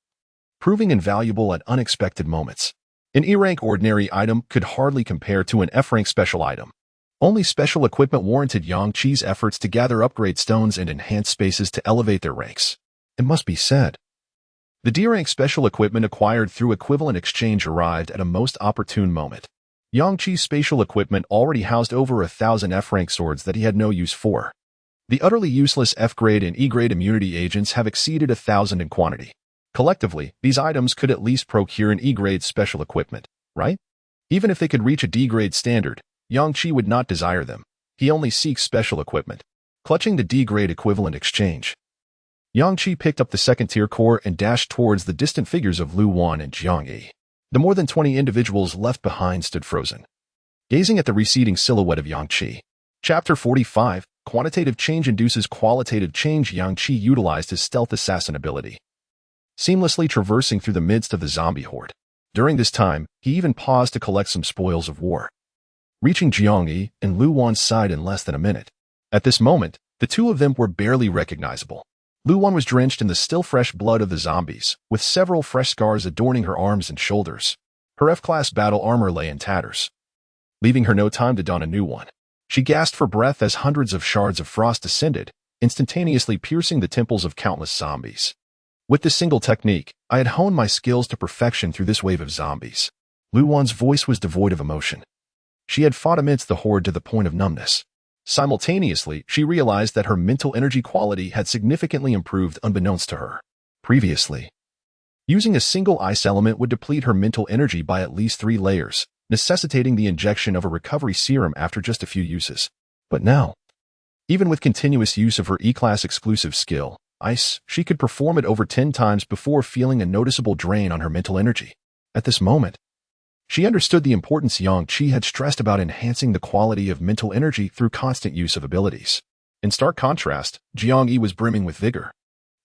Speaker 1: proving invaluable at unexpected moments. An E-rank ordinary item could hardly compare to an F-rank special item. Only special equipment warranted Yang Qi's efforts to gather upgrade stones and enhance spaces to elevate their ranks. It must be said, the D-rank special equipment acquired through equivalent exchange arrived at a most opportune moment. Yang Qi's spatial equipment already housed over 1,000 F-rank swords that he had no use for. The utterly useless F-grade and E-grade immunity agents have exceeded 1,000 in quantity. Collectively, these items could at least procure an E-grade special equipment, right? Even if they could reach a D-grade standard, Yang Qi would not desire them. He only seeks special equipment. Clutching the D-grade equivalent exchange, Yang Qi picked up the second-tier core and dashed towards the distant figures of Lu Wan and Jiang Yi. The more than 20 individuals left behind stood frozen, gazing at the receding silhouette of Yang Qi. Chapter 45, Quantitative Change Induces Qualitative Change. Yang Qi utilized his stealth assassin ability, seamlessly traversing through the midst of the zombie horde. During this time, he even paused to collect some spoils of war, reaching Jiang Yi and Lu Wan's side in less than a minute. At this moment, the two of them were barely recognizable. Lu Wan was drenched in the still fresh blood of the zombies, with several fresh scars adorning her arms and shoulders. Her F-class battle armor lay in tatters, leaving her no time to don a new one. She gasped for breath as hundreds of shards of frost descended, instantaneously piercing the temples of countless zombies. With this single technique, I had honed my skills to perfection through this wave of zombies. Lu Wan's voice was devoid of emotion. She had fought amidst the horde to the point of numbness. Simultaneously, she realized that her mental energy quality had significantly improved unbeknownst to her. Previously, using a single ice element would deplete her mental energy by at least 3 layers, necessitating the injection of a recovery serum after just a few uses. But now, even with continuous use of her E-class exclusive skill, Ice, she could perform it over 10 times before feeling a noticeable drain on her mental energy. At this moment, she understood the importance Yang Qi had stressed about enhancing the quality of mental energy through constant use of abilities. In stark contrast, Jiang Yi was brimming with vigor.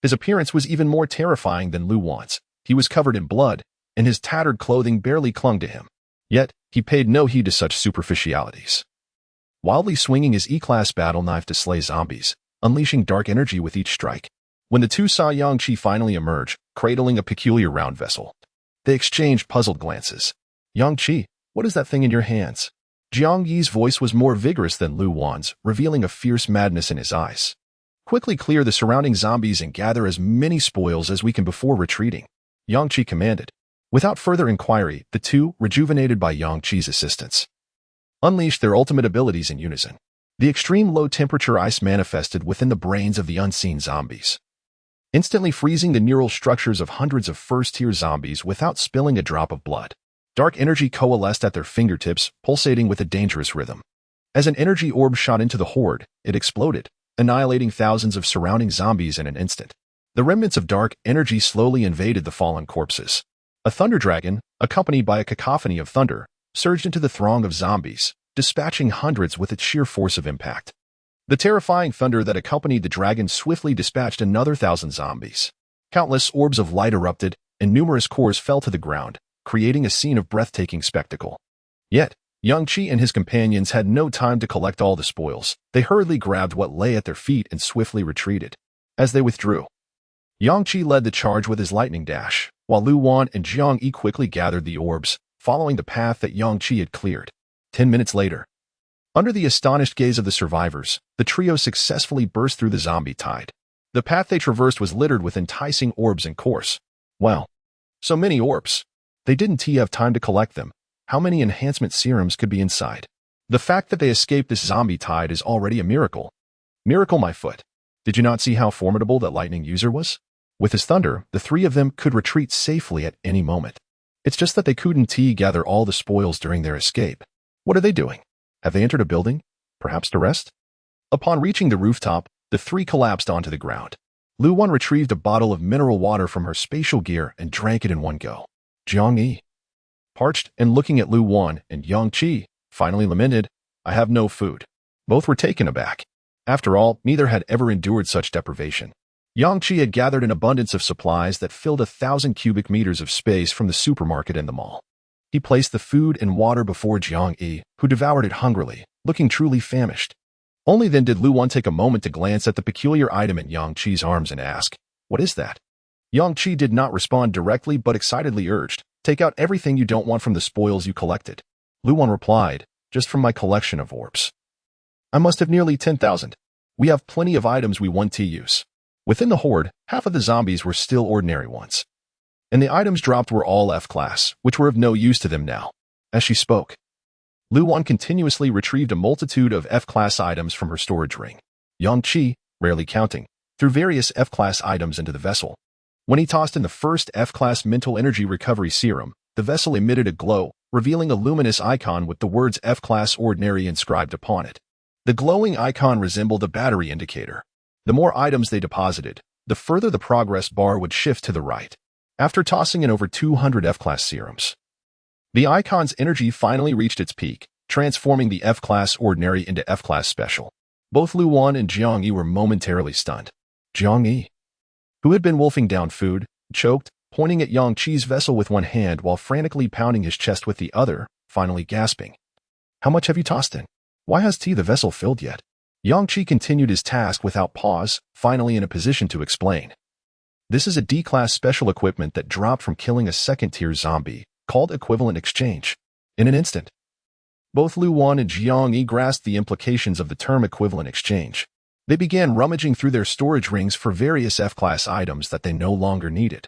Speaker 1: His appearance was even more terrifying than Lu Wan's. He was covered in blood, and his tattered clothing barely clung to him. Yet, he paid no heed to such superficialities, wildly swinging his E-class battle knife to slay zombies, unleashing dark energy with each strike. When the two saw Yang Qi finally emerge, cradling a peculiar round vessel, they exchanged puzzled glances. Yang Qi, what is that thing in your hands? Jiang Yi's voice was more vigorous than Lu Wan's, revealing a fierce madness in his eyes. Quickly clear the surrounding zombies and gather as many spoils as we can before retreating, Yang Qi commanded. Without further inquiry, the two, rejuvenated by Yang Qi's assistance, unleashed their ultimate abilities in unison. The extreme low-temperature ice manifested within the brains of the unseen zombies, instantly freezing the neural structures of hundreds of first-tier zombies without spilling a drop of blood. Dark energy coalesced at their fingertips, pulsating with a dangerous rhythm. As an energy orb shot into the horde, it exploded, annihilating thousands of surrounding zombies in an instant. The remnants of dark energy slowly invaded the fallen corpses. A thunder dragon, accompanied by a cacophony of thunder, surged into the throng of zombies, dispatching hundreds with its sheer force of impact. The terrifying thunder that accompanied the dragon swiftly dispatched another 1,000 zombies. Countless orbs of light erupted, and numerous cores fell to the ground, creating a scene of breathtaking spectacle. Yet, Yang Qi and his companions had no time to collect all the spoils. They hurriedly grabbed what lay at their feet and swiftly retreated. As they withdrew, Yang Qi led the charge with his lightning dash, while Lu Wan and Jiang Yi quickly gathered the orbs, following the path that Yang Qi had cleared. 10 minutes later, under the astonished gaze of the survivors, the trio successfully burst through the zombie tide. The path they traversed was littered with enticing orbs and cores. Wow, so many orbs. They didn't have time to collect them. How many enhancement serums could be inside? The fact that they escaped this zombie tide is already a miracle. Miracle my foot. Did you not see how formidable that lightning user was? With his thunder, the three of them could retreat safely at any moment. It's just that they couldn't gather all the spoils during their escape. What are they doing? Have they entered a building? Perhaps to rest? Upon reaching the rooftop, the three collapsed onto the ground. Lu Wan retrieved a bottle of mineral water from her spatial gear and drank it in one go. Jiang Yi, parched and looking at Lu Wan and Yang Qi, finally lamented, "I have no food." Both were taken aback. After all, neither had ever endured such deprivation. Yang Qi had gathered an abundance of supplies that filled 1,000 cubic meters of space from the supermarket and the mall. He placed the food and water before Jiang Yi, who devoured it hungrily, looking truly famished. Only then did Lu Wan take a moment to glance at the peculiar item in Yang Qi's arms and ask, "What is that?" Yang Qi did not respond directly but excitedly urged, "Take out everything you don't want from the spoils you collected." Lu Wan replied, "Just from my collection of orbs. I must have nearly 10,000. We have plenty of items we want to use." Within the horde, half of the zombies were still ordinary ones. And the items dropped were all F-class, which were of no use to them now. As she spoke, Lu Wan continuously retrieved a multitude of F-class items from her storage ring. Yang Qi, rarely counting, threw various F-class items into the vessel. When he tossed in the first F-class mental energy recovery serum, the vessel emitted a glow, revealing a luminous icon with the words F-class ordinary inscribed upon it. The glowing icon resembled a battery indicator. The more items they deposited, the further the progress bar would shift to the right. After tossing in over 200 F-class serums, the icon's energy finally reached its peak, transforming the F-class ordinary into F-class special. Both Lu Wan and Jiang Yi were momentarily stunned. Jiang Yi, who had been wolfing down food, choked, pointing at Yang Qi's vessel with one hand while frantically pounding his chest with the other, finally gasping. "How much have you tossed in? Why has the vessel filled yet?" Yang Qi continued his task without pause, finally in a position to explain. "This is a D-class special equipment that dropped from killing a second-tier zombie, called equivalent exchange." In an instant, both Lu Wan and Jiang Yi grasped the implications of the term equivalent exchange. They began rummaging through their storage rings for various F-class items that they no longer needed,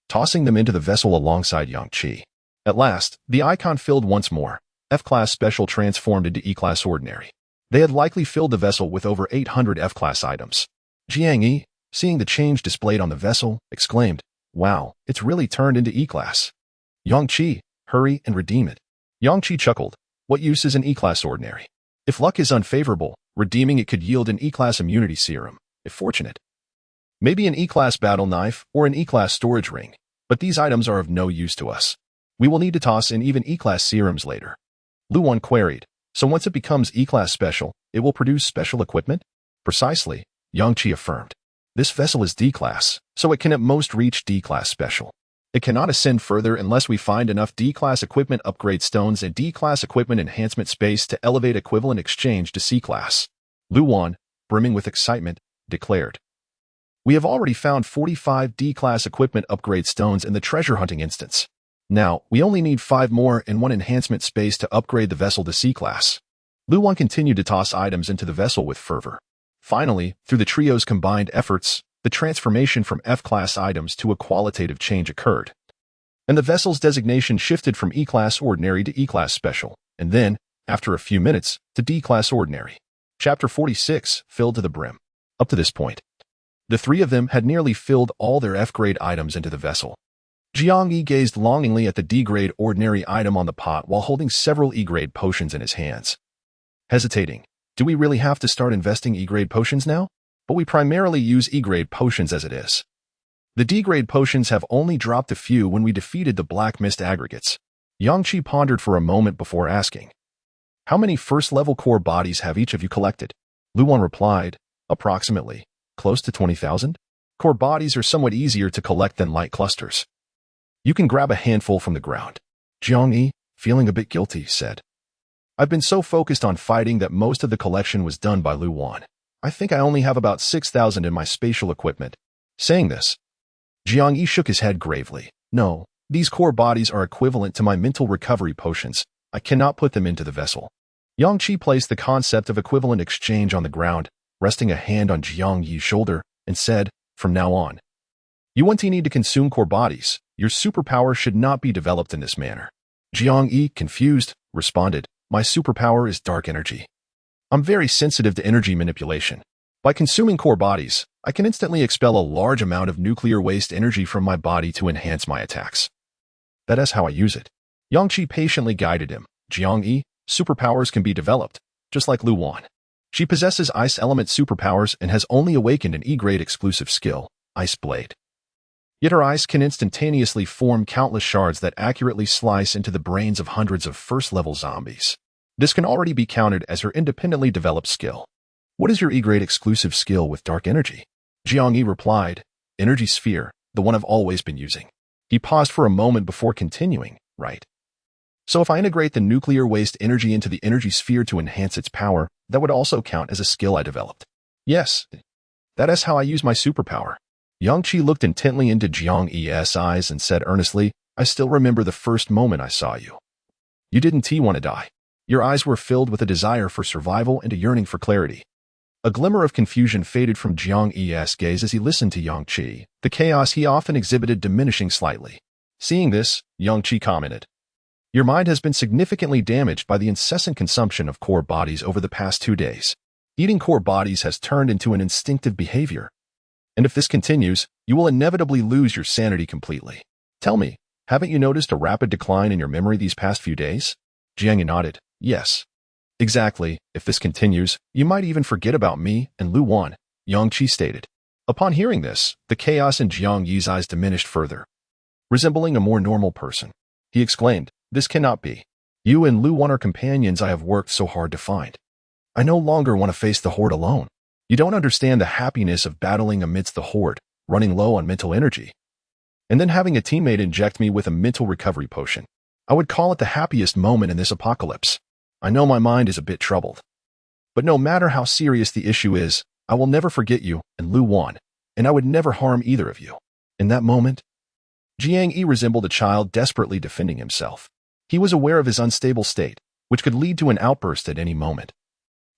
Speaker 1: tossing them into the vessel alongside Yang Qi. At last, the icon filled once more. F-class special transformed into E-class ordinary. They had likely filled the vessel with over 800 F-class items. Jiang Yi, seeing the change displayed on the vessel, exclaimed, "Wow, it's really turned into E-class." Yang Qi, hurry and redeem it. Yang Qi chuckled, "What use is an E-class ordinary? If luck is unfavorable, redeeming it could yield an E-class immunity serum, if fortunate. Maybe an E-class battle knife or an E-class storage ring, but these items are of no use to us. We will need to toss in even E-class serums later." Lu Wan queried, "So once it becomes E-class special, it will produce special equipment?" "Precisely," Yang Qi affirmed. "This vessel is D-class, so it can at most reach D-class special. It cannot ascend further unless we find enough D-class equipment upgrade stones and D-class equipment enhancement space to elevate equivalent exchange to C-class." Lu Wan, brimming with excitement, declared, "We have already found 45 D-class equipment upgrade stones in the treasure hunting instance. Now, we only need 5 more and 1 enhancement space to upgrade the vessel to C-class." Lu Wan continued to toss items into the vessel with fervor. Finally, through the trio's combined efforts, the transformation from F-class items to a qualitative change occurred, and the vessel's designation shifted from E-class ordinary to E-class special, and then, after a few minutes, to D-class ordinary. Chapter 46, filled to the brim. Up to this point, the three of them had nearly filled all their F-grade items into the vessel. Jiang Yi gazed longingly at the D-grade ordinary item on the pot while holding several E-grade potions in his hands. Hesitating, "Do we really have to start investing E-grade potions now? But we primarily use E-grade potions as it is. The D-grade potions have only dropped a few when we defeated the Black Mist aggregates." Yang Qi pondered for a moment before asking, "How many first-level core bodies have each of you collected?" Lu Wan replied, "Approximately, close to 20,000. Core bodies are somewhat easier to collect than light clusters. You can grab a handful from the ground." Jiang Yi, feeling a bit guilty, said, "I've been so focused on fighting that most of the collection was done by Lu Wan. I think I only have about 6,000 in my spatial equipment. Saying this, Jiang Yi shook his head gravely. No, these core bodies are equivalent to my mental recovery potions. I cannot put them into the vessel. Yang Qi placed the concept of equivalent exchange on the ground, resting a hand on Jiang Yi's shoulder, and said, from now on, you won't need to consume core bodies. Your superpower should not be developed in this manner. Jiang Yi, confused, responded, my superpower is dark energy. I'm very sensitive to energy manipulation. By consuming core bodies, I can instantly expel a large amount of nuclear waste energy from my body to enhance my attacks. That is how I use it. Yang Qi patiently guided him. Jiang Yi, superpowers can be developed, just like Lu Wan. She possesses ice element superpowers and has only awakened an E-grade exclusive skill, Ice Blade. Yet her ice can instantaneously form countless shards that accurately slice into the brains of hundreds of first-level zombies. This can already be counted as her independently developed skill. What is your E-grade exclusive skill with dark energy? Jiang Yi replied, Energy Sphere, the one I've always been using. He paused for a moment before continuing, right? So if I integrate the nuclear waste energy into the energy sphere to enhance its power, that would also count as a skill I developed. Yes, that is how I use my superpower. Yang Qi looked intently into Jiang Yi's eyes and said earnestly, I still remember the first moment I saw you. You didn't want to die. Your eyes were filled with a desire for survival and a yearning for clarity. A glimmer of confusion faded from Jiang Yi's gaze as he listened to Yang Qi, the chaos he often exhibited diminishing slightly. Seeing this, Yang Qi commented, your mind has been significantly damaged by the incessant consumption of core bodies over the past 2 days. Eating core bodies has turned into an instinctive behavior. And if this continues, you will inevitably lose your sanity completely. Tell me, haven't you noticed a rapid decline in your memory these past few days? Jiang Yi nodded, yes. Exactly, if this continues, you might even forget about me and Lu Wan, Yang Qi stated. Upon hearing this, the chaos in Jiang Yi's eyes diminished further. Resembling a more normal person, he exclaimed, this cannot be. You and Lu Wan are companions I have worked so hard to find. I no longer want to face the horde alone. You don't understand the happiness of battling amidst the horde, running low on mental energy, and then having a teammate inject me with a mental recovery potion. I would call it the happiest moment in this apocalypse. I know my mind is a bit troubled. But no matter how serious the issue is, I will never forget you and Lu Wan, and I would never harm either of you. In that moment, Jiang Yi resembled a child desperately defending himself. He was aware of his unstable state, which could lead to an outburst at any moment.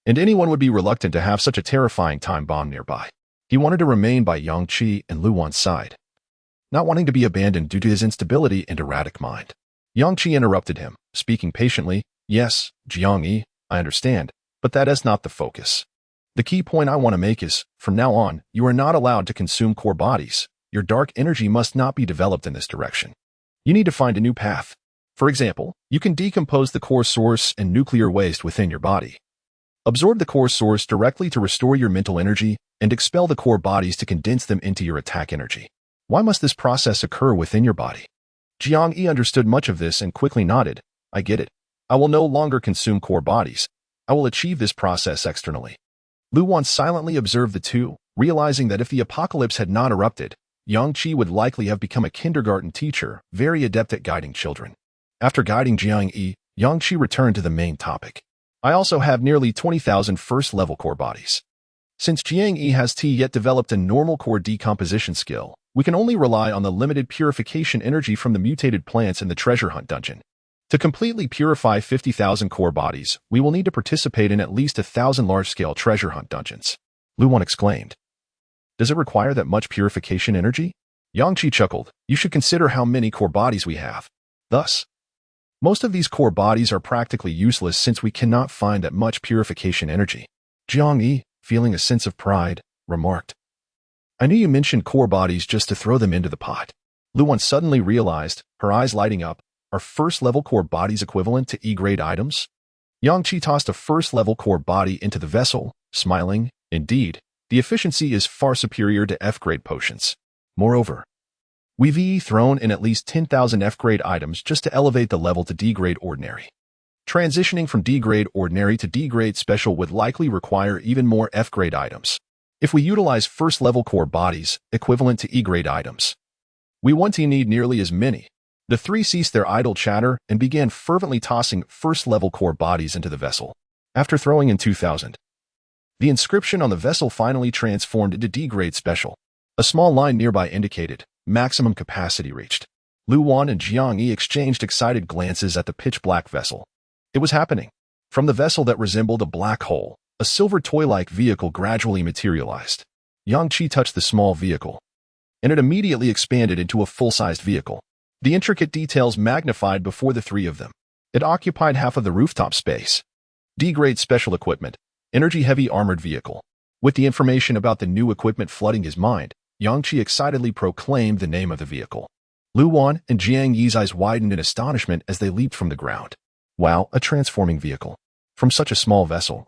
Speaker 1: And anyone would be reluctant to have such a terrifying time bomb nearby. He wanted to remain by Yang Qi and Lu Wan's side, not wanting to be abandoned due to his instability and erratic mind. Yang Qi interrupted him, speaking patiently, yes, Jiang Yi, I understand, but that is not the focus. The key point I want to make is, from now on, you are not allowed to consume core bodies. Your dark energy must not be developed in this direction. You need to find a new path. For example, you can decompose the core source and nuclear waste within your body. Absorb the core source directly to restore your mental energy and expel the core bodies to condense them into your attack energy. Why must this process occur within your body? Jiang Yi understood much of this and quickly nodded. I get it. I will no longer consume core bodies. I will achieve this process externally. Lu Wan silently observed the two, realizing that if the apocalypse had not erupted, Yang Qi would likely have become a kindergarten teacher, very adept at guiding children. After guiding Jiang Yi, Yang Qi returned to the main topic. I also have nearly 20,000 first-level core bodies. Since Jiang Yi has yet developed a normal core decomposition skill, we can only rely on the limited purification energy from the mutated plants in the treasure hunt dungeon. To completely purify 50,000 core bodies, we will need to participate in at least 1,000 large-scale treasure hunt dungeons. Lu Wan exclaimed. Does it require that much purification energy? Yang Qi chuckled. You should consider how many core bodies we have. Thus, most of these core bodies are practically useless since we cannot find that much purification energy. Jiang Yi, feeling a sense of pride, remarked. I knew you mentioned core bodies just to throw them into the pot. Lu Wan suddenly realized, her eyes lighting up, are first-level core bodies equivalent to E-grade items? Yang Qi tossed a first-level core body into the vessel, smiling. Indeed, the efficiency is far superior to F-grade potions. Moreover, we've thrown in at least 10,000 F-grade items just to elevate the level to D-grade ordinary. Transitioning from D-grade ordinary to D-grade special would likely require even more F-grade items. If we utilize first-level core bodies, equivalent to E-grade items, we won't need nearly as many. The three ceased their idle chatter and began fervently tossing first-level core bodies into the vessel. After throwing in 2,000, The inscription on the vessel finally transformed into D-grade special. A small line nearby indicated, maximum capacity reached. Lu Wan and Jiang Yi exchanged excited glances at the pitch-black vessel. It was happening. From the vessel that resembled a black hole, a silver toy-like vehicle gradually materialized. Yang Qi touched the small vehicle, and it immediately expanded into a full-sized vehicle. The intricate details magnified before the three of them. It occupied half of the rooftop space. D-grade special equipment, energy-heavy armored vehicle. With the information about the new equipment flooding his mind, Yang Qi excitedly proclaimed the name of the vehicle. Lu Wan and Jiang Yi's eyes widened in astonishment as they leaped from the ground. Wow, a transforming vehicle. From such a small vessel,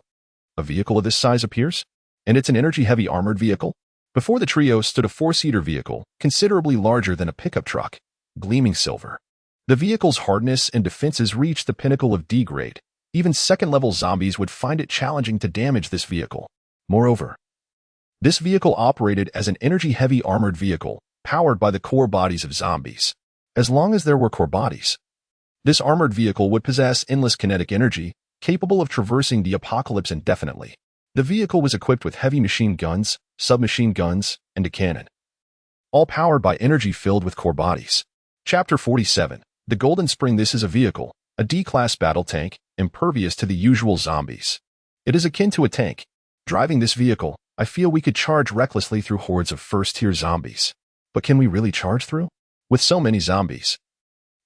Speaker 1: a vehicle of this size appears? And it's an energy-heavy armored vehicle? Before the trio stood a four-seater vehicle, considerably larger than a pickup truck, gleaming silver. The vehicle's hardness and defenses reached the pinnacle of D-grade. Even second-level zombies would find it challenging to damage this vehicle. Moreover, this vehicle operated as an energy-heavy armored vehicle, powered by the core bodies of zombies. As long as there were core bodies, this armored vehicle would possess endless kinetic energy, capable of traversing the apocalypse indefinitely. The vehicle was equipped with heavy machine guns, submachine guns, and a cannon, all powered by energy filled with core bodies. Chapter 47. The Golden Spring. This is a vehicle, a D-class battle tank, impervious to the usual zombies. It is akin to a tank. Driving this vehicle, I feel we could charge recklessly through hordes of first-tier zombies. But can we really charge through? With so many zombies,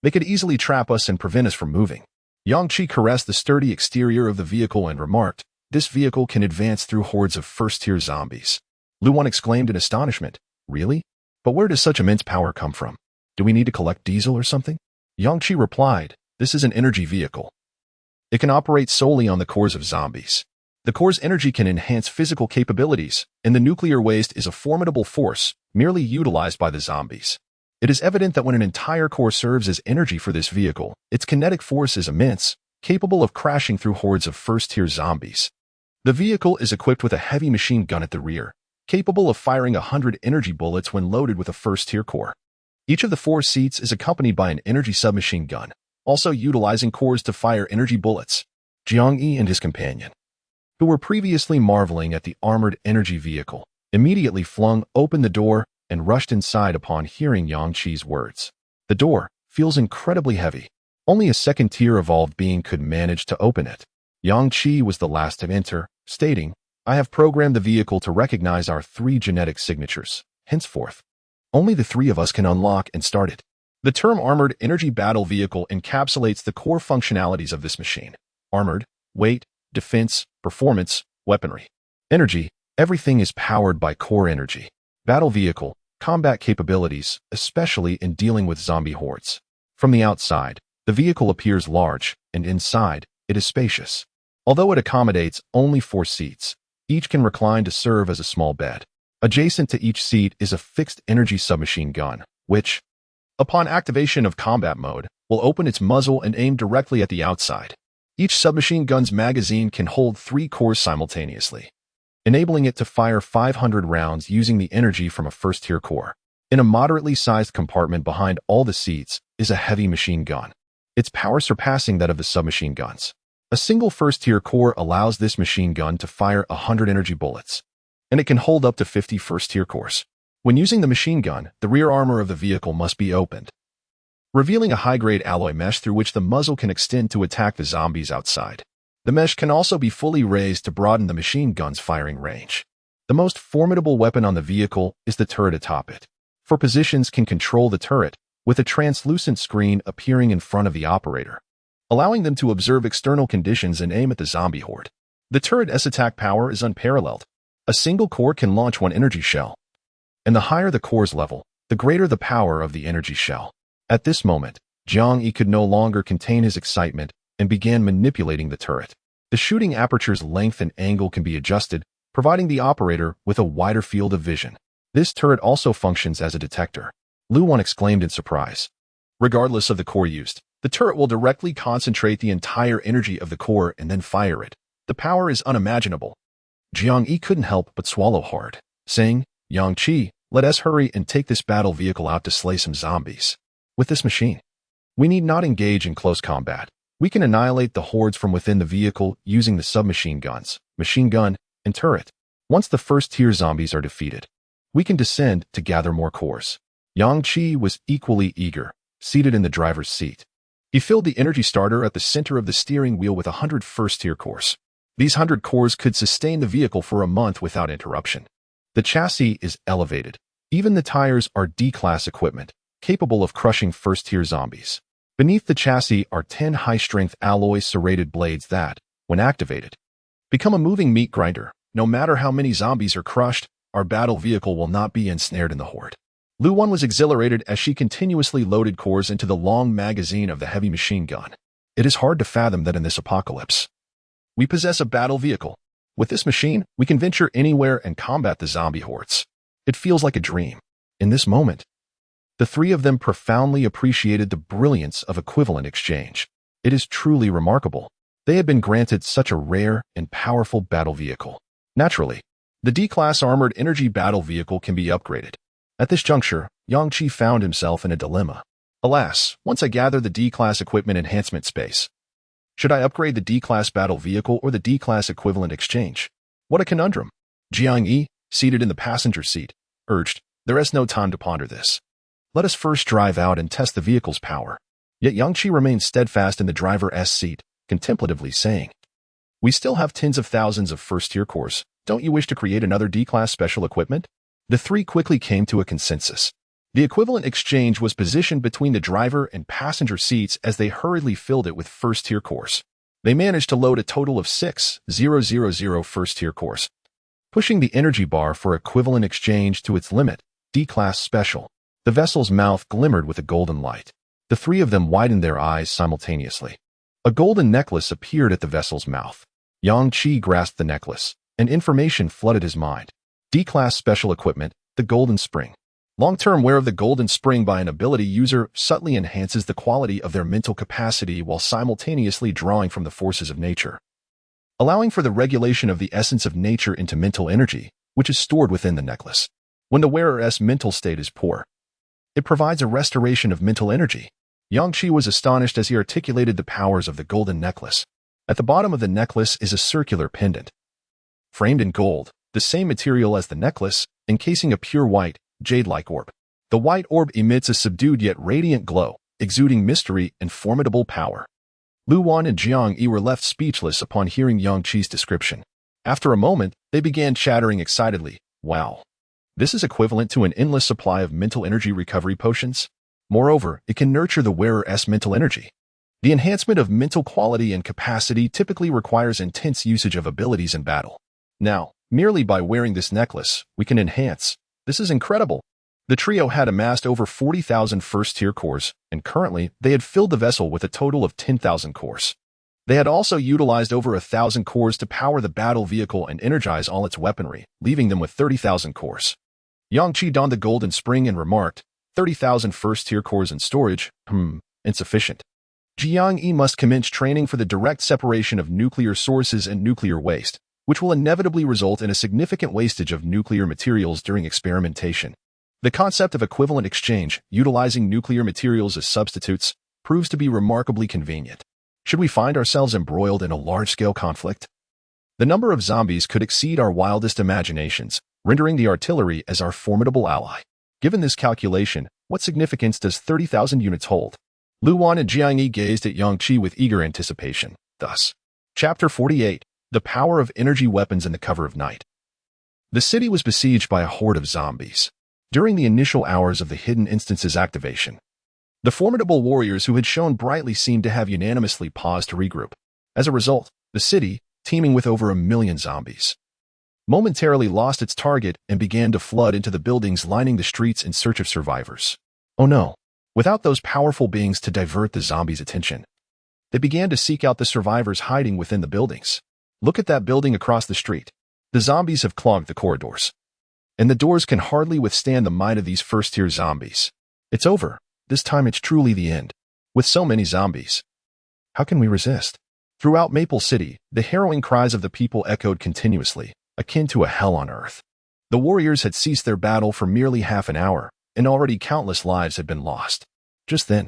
Speaker 1: they could easily trap us and prevent us from moving. Yang Qi caressed the sturdy exterior of the vehicle and remarked, "This vehicle can advance through hordes of first-tier zombies." Lu Wan exclaimed in astonishment, "Really? But where does such immense power come from? Do we need to collect diesel or something?" Yang Qi replied, "This is an energy vehicle. It can operate solely on the cores of zombies. The core's energy can enhance physical capabilities, and the nuclear waste is a formidable force, merely utilized by the zombies. It is evident that when an entire core serves as energy for this vehicle, its kinetic force is immense, capable of crashing through hordes of first-tier zombies. The vehicle is equipped with a heavy machine gun at the rear, capable of firing 100 energy bullets when loaded with a first-tier core. Each of the 4 seats is accompanied by an energy submachine gun, also utilizing cores to fire energy bullets." Jiang Yi and his companion, who were previously marveling at the armored energy vehicle, immediately flung open the door and rushed inside upon hearing Yang Qi's words. The door feels incredibly heavy. Only a second-tier evolved being could manage to open it. Yang Qi was the last to enter, stating, "I have programmed the vehicle to recognize our 3 genetic signatures. Henceforth, only the 3 of us can unlock and start it." The term Armored Energy Battle Vehicle encapsulates the core functionalities of this machine. Armored, weight, defense, performance, weaponry. Energy, everything is powered by core energy. Battle vehicle, combat capabilities, especially in dealing with zombie hordes. From the outside, the vehicle appears large, and inside, it is spacious. Although it accommodates only 4 seats, each can recline to serve as a small bed. Adjacent to each seat is a fixed energy submachine gun, which, upon activation of combat mode, will open its muzzle and aim directly at the outside. Each submachine gun's magazine can hold 3 cores simultaneously, enabling it to fire 500 rounds using the energy from a first-tier core. In a moderately sized compartment behind all the seats is a heavy machine gun, its power surpassing that of the submachine guns. A single first-tier core allows this machine gun to fire 100 energy bullets, and it can hold up to 50 first-tier cores. When using the machine gun, the rear armor of the vehicle must be opened, revealing a high-grade alloy mesh through which the muzzle can extend to attack the zombies outside. The mesh can also be fully raised to broaden the machine gun's firing range. The most formidable weapon on the vehicle is the turret atop it. 4 positions can control the turret, with a translucent screen appearing in front of the operator, allowing them to observe external conditions and aim at the zombie horde. The turret's attack power is unparalleled. A single core can launch 1 energy shell, and the higher the core's level, the greater the power of the energy shell. At this moment, Jiang Yi could no longer contain his excitement and began manipulating the turret. The shooting aperture's length and angle can be adjusted, providing the operator with a wider field of vision. This turret also functions as a detector. Lu Wan exclaimed in surprise. Regardless of the core used, the turret will directly concentrate the entire energy of the core and then fire it. The power is unimaginable. Jiang Yi couldn't help but swallow hard, saying, "Yang Qi, let us hurry and take this battle vehicle out to slay some zombies. With this machine, we need not engage in close combat. We can annihilate the hordes from within the vehicle using the submachine guns, machine gun, and turret. Once the first-tier zombies are defeated, we can descend to gather more cores. Yang Qi was equally eager, seated in the driver's seat. He filled the energy starter at the center of the steering wheel with 100 first-tier cores. These 100 cores could sustain the vehicle for a month without interruption. The chassis is elevated. Even the tires are D-class equipment, capable of crushing first-tier zombies. Beneath the chassis are 10 high-strength alloy serrated blades that, when activated, become a moving meat grinder. No matter how many zombies are crushed, our battle vehicle will not be ensnared in the horde. Lu Wan was exhilarated as she continuously loaded cores into the long magazine of the heavy machine gun. It is hard to fathom that in this apocalypse, we possess a battle vehicle. With this machine, we can venture anywhere and combat the zombie hordes. It feels like a dream. In this moment, the three of them profoundly appreciated the brilliance of equivalent exchange. It is truly remarkable. They had been granted such a rare and powerful battle vehicle. Naturally, the D-class armored energy battle vehicle can be upgraded. At this juncture, Yang Qi found himself in a dilemma. Alas, once I gather the D-class equipment enhancement space, should I upgrade the D-class battle vehicle or the D-class equivalent exchange? What a conundrum. Jiang Yi, seated in the passenger seat, urged, there is no time to ponder this. Let us first drive out and test the vehicle's power. Yet Yang Qi remained steadfast in the driver's seat, contemplatively saying, we still have tens of thousands of first-tier cores. Don't you wish to create another D-class special equipment? The three quickly came to a consensus. The equivalent exchange was positioned between the driver and passenger seats as they hurriedly filled it with first-tier cores. They managed to load a total of 6,000 first-tier cores, pushing the energy bar for equivalent exchange to its limit, D-class special. The vessel's mouth glimmered with a golden light. The three of them widened their eyes simultaneously. A golden necklace appeared at the vessel's mouth. Yang Qi grasped the necklace, and information flooded his mind. D-class special equipment, the golden spring. Long-term wear of the golden spring by an ability user subtly enhances the quality of their mental capacity while simultaneously drawing from the forces of nature, allowing for the regulation of the essence of nature into mental energy, which is stored within the necklace. When the wearer's mental state is poor, it provides a restoration of mental energy. Yang Qi was astonished as he articulated the powers of the golden necklace. At the bottom of the necklace is a circular pendant, framed in gold, the same material as the necklace, encasing a pure white, jade-like orb. The white orb emits a subdued yet radiant glow, exuding mystery and formidable power. Lu Wan and Jiang Yi were left speechless upon hearing Yang Qi's description. After a moment, they began chattering excitedly. Wow. This is equivalent to an endless supply of mental energy recovery potions. Moreover, it can nurture the wearer's mental energy. The enhancement of mental quality and capacity typically requires intense usage of abilities in battle. Now, merely by wearing this necklace, we can enhance. This is incredible. The trio had amassed over 40,000 first-tier cores, and currently, they had filled the vessel with a total of 10,000 cores. They had also utilized over 1,000 cores to power the battle vehicle and energize all its weaponry, leaving them with 30,000 cores. Yang Qi donned the golden spring and remarked, 30,000 first-tier cores in storage? Insufficient. Jiang Yi must commence training for the direct separation of nuclear sources and nuclear waste, which will inevitably result in a significant wastage of nuclear materials during experimentation. The concept of equivalent exchange, utilizing nuclear materials as substitutes, proves to be remarkably convenient. Should we find ourselves embroiled in a large-scale conflict? The number of zombies could exceed our wildest imaginations, rendering the artillery as our formidable ally. Given this calculation, what significance does 30,000 units hold? Lu Wan and Jiang Yi gazed at Yang Qi with eager anticipation. Thus, Chapter 48. The power of energy weapons in the cover of night. The city was besieged by a horde of zombies. During the initial hours of the Hidden Instances activation, the formidable warriors who had shone brightly seemed to have unanimously paused to regroup. As a result, the city, teeming with over 1 million zombies, momentarily lost its target and began to flood into the buildings lining the streets in search of survivors. Oh no! Without those powerful beings to divert the zombies' attention, they began to seek out the survivors hiding within the buildings. Look at that building across the street. The zombies have clogged the corridors, and the doors can hardly withstand the might of these first-tier zombies. It's over. This time it's truly the end. With so many zombies, how can we resist? Throughout Maple City, the harrowing cries of the people echoed continuously, akin to a hell on earth. The warriors had ceased their battle for merely half an hour, and already countless lives had been lost. Just then,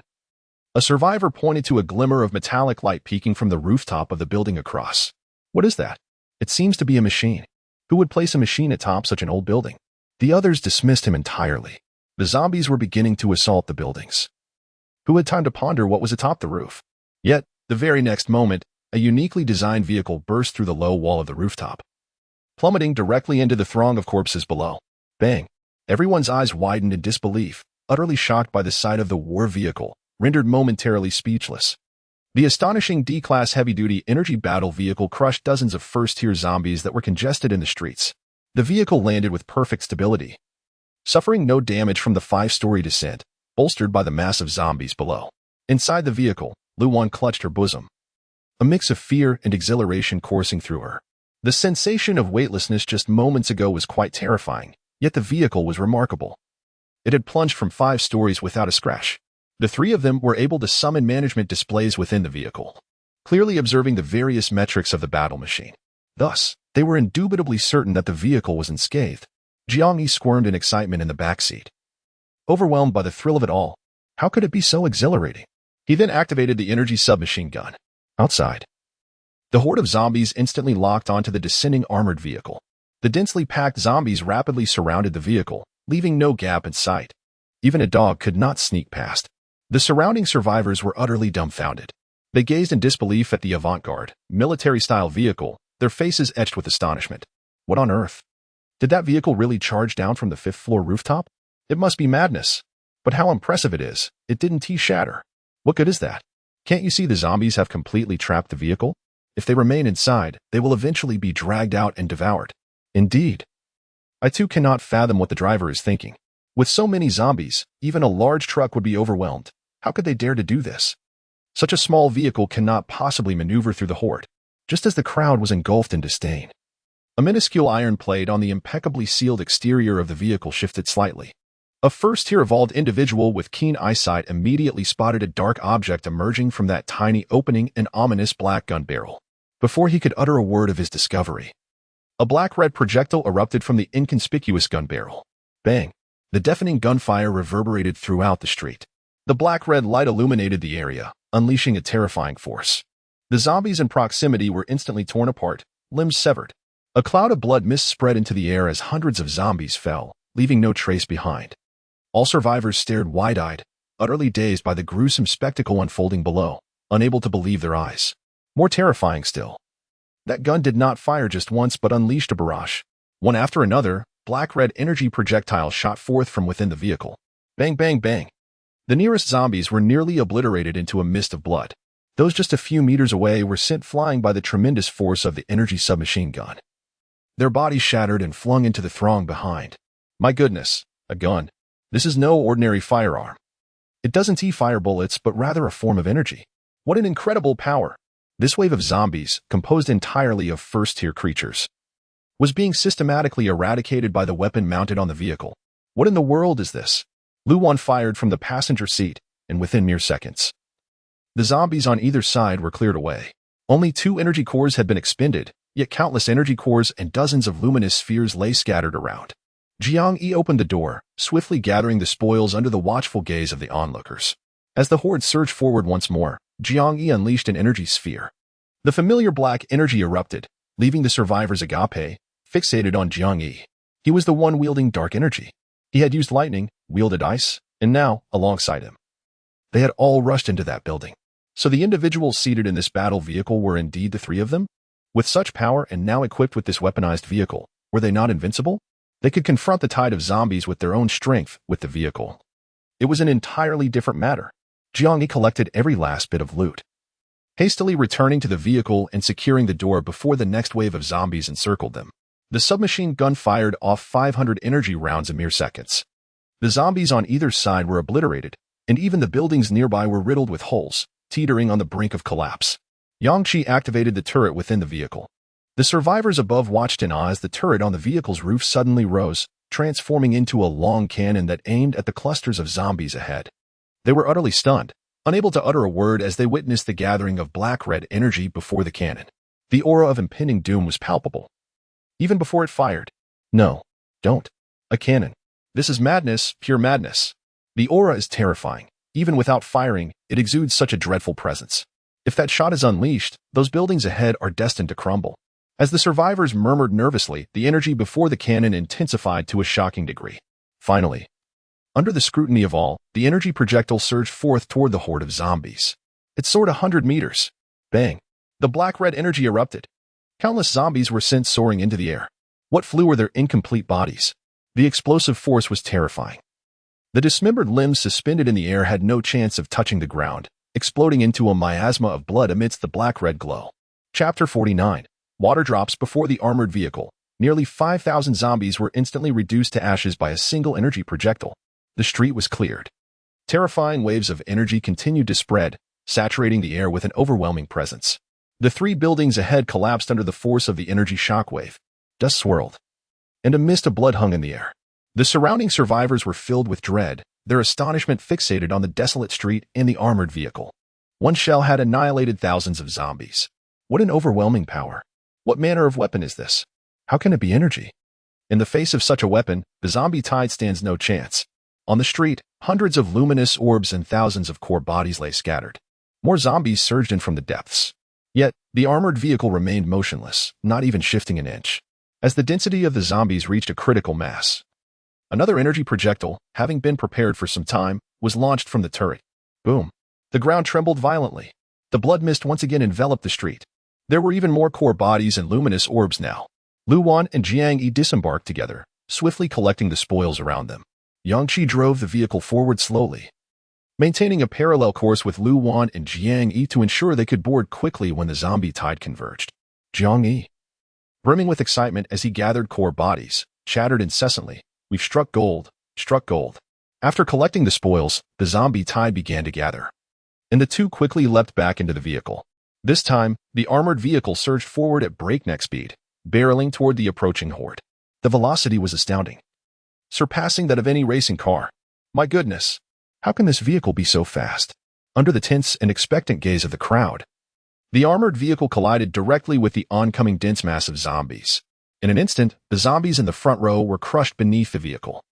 Speaker 1: a survivor pointed to a glimmer of metallic light peeking from the rooftop of the building across. What is that? It seems to be a machine. Who would place a machine atop such an old building? The others dismissed him entirely. The zombies were beginning to assault the buildings. Who had time to ponder what was atop the roof? Yet, the very next moment, a uniquely designed vehicle burst through the low wall of the rooftop, plummeting directly into the throng of corpses below. Bang! Everyone's eyes widened in disbelief, utterly shocked by the sight of the war vehicle, rendered momentarily speechless. The astonishing D-Class heavy-duty energy battle vehicle crushed dozens of first-tier zombies that were congested in the streets. The vehicle landed with perfect stability, suffering no damage from the 5-story descent, bolstered by the massive zombies below. Inside the vehicle, Luan clutched her bosom, a mix of fear and exhilaration coursing through her. The sensation of weightlessness just moments ago was quite terrifying, yet the vehicle was remarkable. It had plunged from 5 stories without a scratch. The 3 of them were able to summon management displays within the vehicle, clearly observing the various metrics of the battle machine. Thus, they were indubitably certain that the vehicle was unscathed. Jiang Yi squirmed in excitement in the backseat, overwhelmed by the thrill of it all. How could it be so exhilarating? He then activated the energy submachine gun. Outside, the horde of zombies instantly locked onto the descending armored vehicle. The densely packed zombies rapidly surrounded the vehicle, leaving no gap in sight. Even a dog could not sneak past. The surrounding survivors were utterly dumbfounded. They gazed in disbelief at the avant-garde, military-style vehicle, their faces etched with astonishment. What on earth? Did that vehicle really charge down from the 5th-floor rooftop? It must be madness. But how impressive it is, it didn't shatter. What good is that? Can't you see the zombies have completely trapped the vehicle? If they remain inside, they will eventually be dragged out and devoured. Indeed. I too cannot fathom what the driver is thinking. With so many zombies, even a large truck would be overwhelmed. How could they dare to do this? Such a small vehicle cannot possibly maneuver through the horde. Just as the crowd was engulfed in disdain, a minuscule iron plate on the impeccably sealed exterior of the vehicle shifted slightly. A first-tier evolved individual with keen eyesight immediately spotted a dark object emerging from that tiny opening, an ominous black gun barrel. Before he could utter a word of his discovery, a black-red projectile erupted from the inconspicuous gun barrel. Bang! The deafening gunfire reverberated throughout the street. The black-red light illuminated the area, unleashing a terrifying force. The zombies in proximity were instantly torn apart, limbs severed. A cloud of blood mist spread into the air as hundreds of zombies fell, leaving no trace behind. All survivors stared wide-eyed, utterly dazed by the gruesome spectacle unfolding below, unable to believe their eyes. More terrifying still, that gun did not fire just once but unleashed a barrage. One after another, black-red energy projectiles shot forth from within the vehicle. Bang, bang, bang. The nearest zombies were nearly obliterated into a mist of blood. Those just a few meters away were sent flying by the tremendous force of the energy submachine gun. Their bodies shattered and flung into the throng behind. My goodness, a gun. This is no ordinary firearm. It doesn't fire bullets, but rather a form of energy. What an incredible power. This wave of zombies, composed entirely of first-tier creatures, was being systematically eradicated by the weapon mounted on the vehicle. What in the world is this? Luan fired from the passenger seat, and within mere seconds, the zombies on either side were cleared away. Only 2 energy cores had been expended, yet countless energy cores and dozens of luminous spheres lay scattered around. Jiang Yi opened the door, swiftly gathering the spoils under the watchful gaze of the onlookers. As the horde surged forward once more, Jiang Yi unleashed an energy sphere. The familiar black energy erupted, leaving the survivors agape, fixated on Jiang Yi. He was the one wielding dark energy. He had used lightning, wielded ice, and now, alongside him, they had all rushed into that building. So the individuals seated in this battle vehicle were indeed the 3 of them? With such power and now equipped with this weaponized vehicle, were they not invincible? They could confront the tide of zombies with their own strength with the vehicle. It was an entirely different matter. Jiang Yi collected every last bit of loot, hastily returning to the vehicle and securing the door before the next wave of zombies encircled them. The submachine gun fired off 500 energy rounds in mere seconds. The zombies on either side were obliterated, and even the buildings nearby were riddled with holes, teetering on the brink of collapse. Yangqi activated the turret within the vehicle. The survivors above watched in awe as the turret on the vehicle's roof suddenly rose, transforming into a long cannon that aimed at the clusters of zombies ahead. They were utterly stunned, unable to utter a word as they witnessed the gathering of black-red energy before the cannon. The aura of impending doom was palpable, even before it fired. No, don't. A cannon. This is madness, pure madness. The aura is terrifying. Even without firing, it exudes such a dreadful presence. If that shot is unleashed, those buildings ahead are destined to crumble. As the survivors murmured nervously, the energy before the cannon intensified to a shocking degree. Finally, under the scrutiny of all, the energy projectile surged forth toward the horde of zombies. It soared 100 meters. Bang! The black-red energy erupted. Countless zombies were sent soaring into the air. What flew were their incomplete bodies. The explosive force was terrifying. The dismembered limbs suspended in the air had no chance of touching the ground, exploding into a miasma of blood amidst the black-red glow. Chapter 49. Water drops before the armored vehicle. Nearly 5,000 zombies were instantly reduced to ashes by a single energy projectile. The street was cleared. Terrifying waves of energy continued to spread, saturating the air with an overwhelming presence. The 3 buildings ahead collapsed under the force of the energy shockwave. Dust swirled, and a mist of blood hung in the air. The surrounding survivors were filled with dread, their astonishment fixated on the desolate street and the armored vehicle. One shell had annihilated thousands of zombies. What an overwhelming power. What manner of weapon is this? How can it be energy? In the face of such a weapon, the zombie tide stands no chance. On the street, hundreds of luminous orbs and thousands of core bodies lay scattered. More zombies surged in from the depths. Yet, the armored vehicle remained motionless, not even shifting an inch. As the density of the zombies reached a critical mass, another energy projectile, having been prepared for some time, was launched from the turret. Boom! The ground trembled violently. The blood mist once again enveloped the street. There were even more core bodies and luminous orbs now. Lu Wan and Jiang Yi disembarked together, swiftly collecting the spoils around them. Yang Qi drove the vehicle forward slowly, maintaining a parallel course with Lu Wan and Jiang Yi to ensure they could board quickly when the zombie tide converged. Jiang Yi, brimming with excitement as he gathered core bodies, chattered incessantly, "We've struck gold, struck gold." After collecting the spoils, the zombie tide began to gather, and the two quickly leapt back into the vehicle. This time, the armored vehicle surged forward at breakneck speed, barreling toward the approaching horde. The velocity was astounding, surpassing that of any racing car. My goodness, how can this vehicle be so fast? Under the tense and expectant gaze of the crowd, the armored vehicle collided directly with the oncoming dense mass of zombies. In an instant, the zombies in the front row were crushed beneath the vehicle.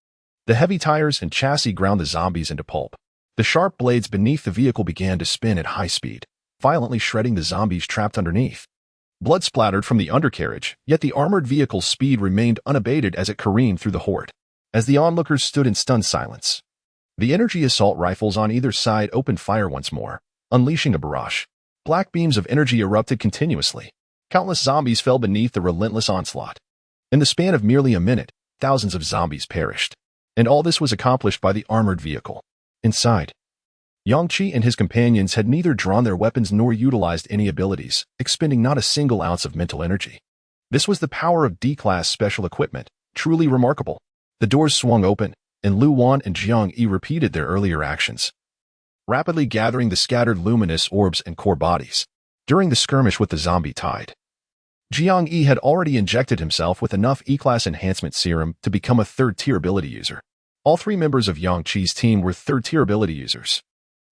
Speaker 1: The heavy tires and chassis ground the zombies into pulp. The sharp blades beneath the vehicle began to spin at high speed, violently shredding the zombies trapped underneath. Blood splattered from the undercarriage, yet the armored vehicle's speed remained unabated as it careened through the horde. As the onlookers stood in stunned silence, the energy assault rifles on either side opened fire once more, unleashing a barrage. Black beams of energy erupted continuously. Countless zombies fell beneath the relentless onslaught. In the span of merely a minute, thousands of zombies perished. And all this was accomplished by the armored vehicle. Inside, Yang Qi and his companions had neither drawn their weapons nor utilized any abilities, expending not a single ounce of mental energy. This was the power of D-class special equipment, truly remarkable. The doors swung open, and Lu Wan and Jiang Yi repeated their earlier actions, rapidly gathering the scattered luminous orbs and core bodies. During the skirmish with the zombie tide, Jiang Yi had already injected himself with enough E-class enhancement serum to become a third-tier ability user. All 3 members of Yang Qi's team were third-tier ability users.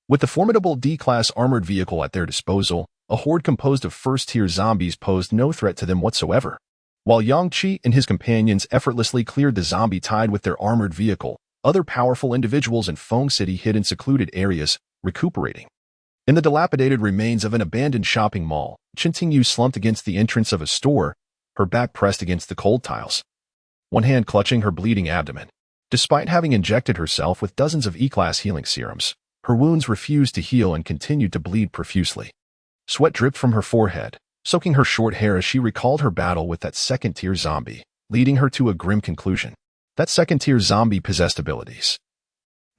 Speaker 1: With the formidable D-class armored vehicle at their disposal, a horde composed of first-tier zombies posed no threat to them whatsoever. While Yang Qi and his companions effortlessly cleared the zombie tide with their armored vehicle, other powerful individuals in Feng City hid in secluded areas, recuperating. In the dilapidated remains of an abandoned shopping mall, Chen Tingyu slumped against the entrance of a store, her back pressed against the cold tiles, one hand clutching her bleeding abdomen. Despite having injected herself with dozens of E-class healing serums, her wounds refused to heal and continued to bleed profusely. Sweat dripped from her forehead, soaking her short hair as she recalled her battle with that second-tier zombie, leading her to a grim conclusion. That second-tier zombie possessed abilities.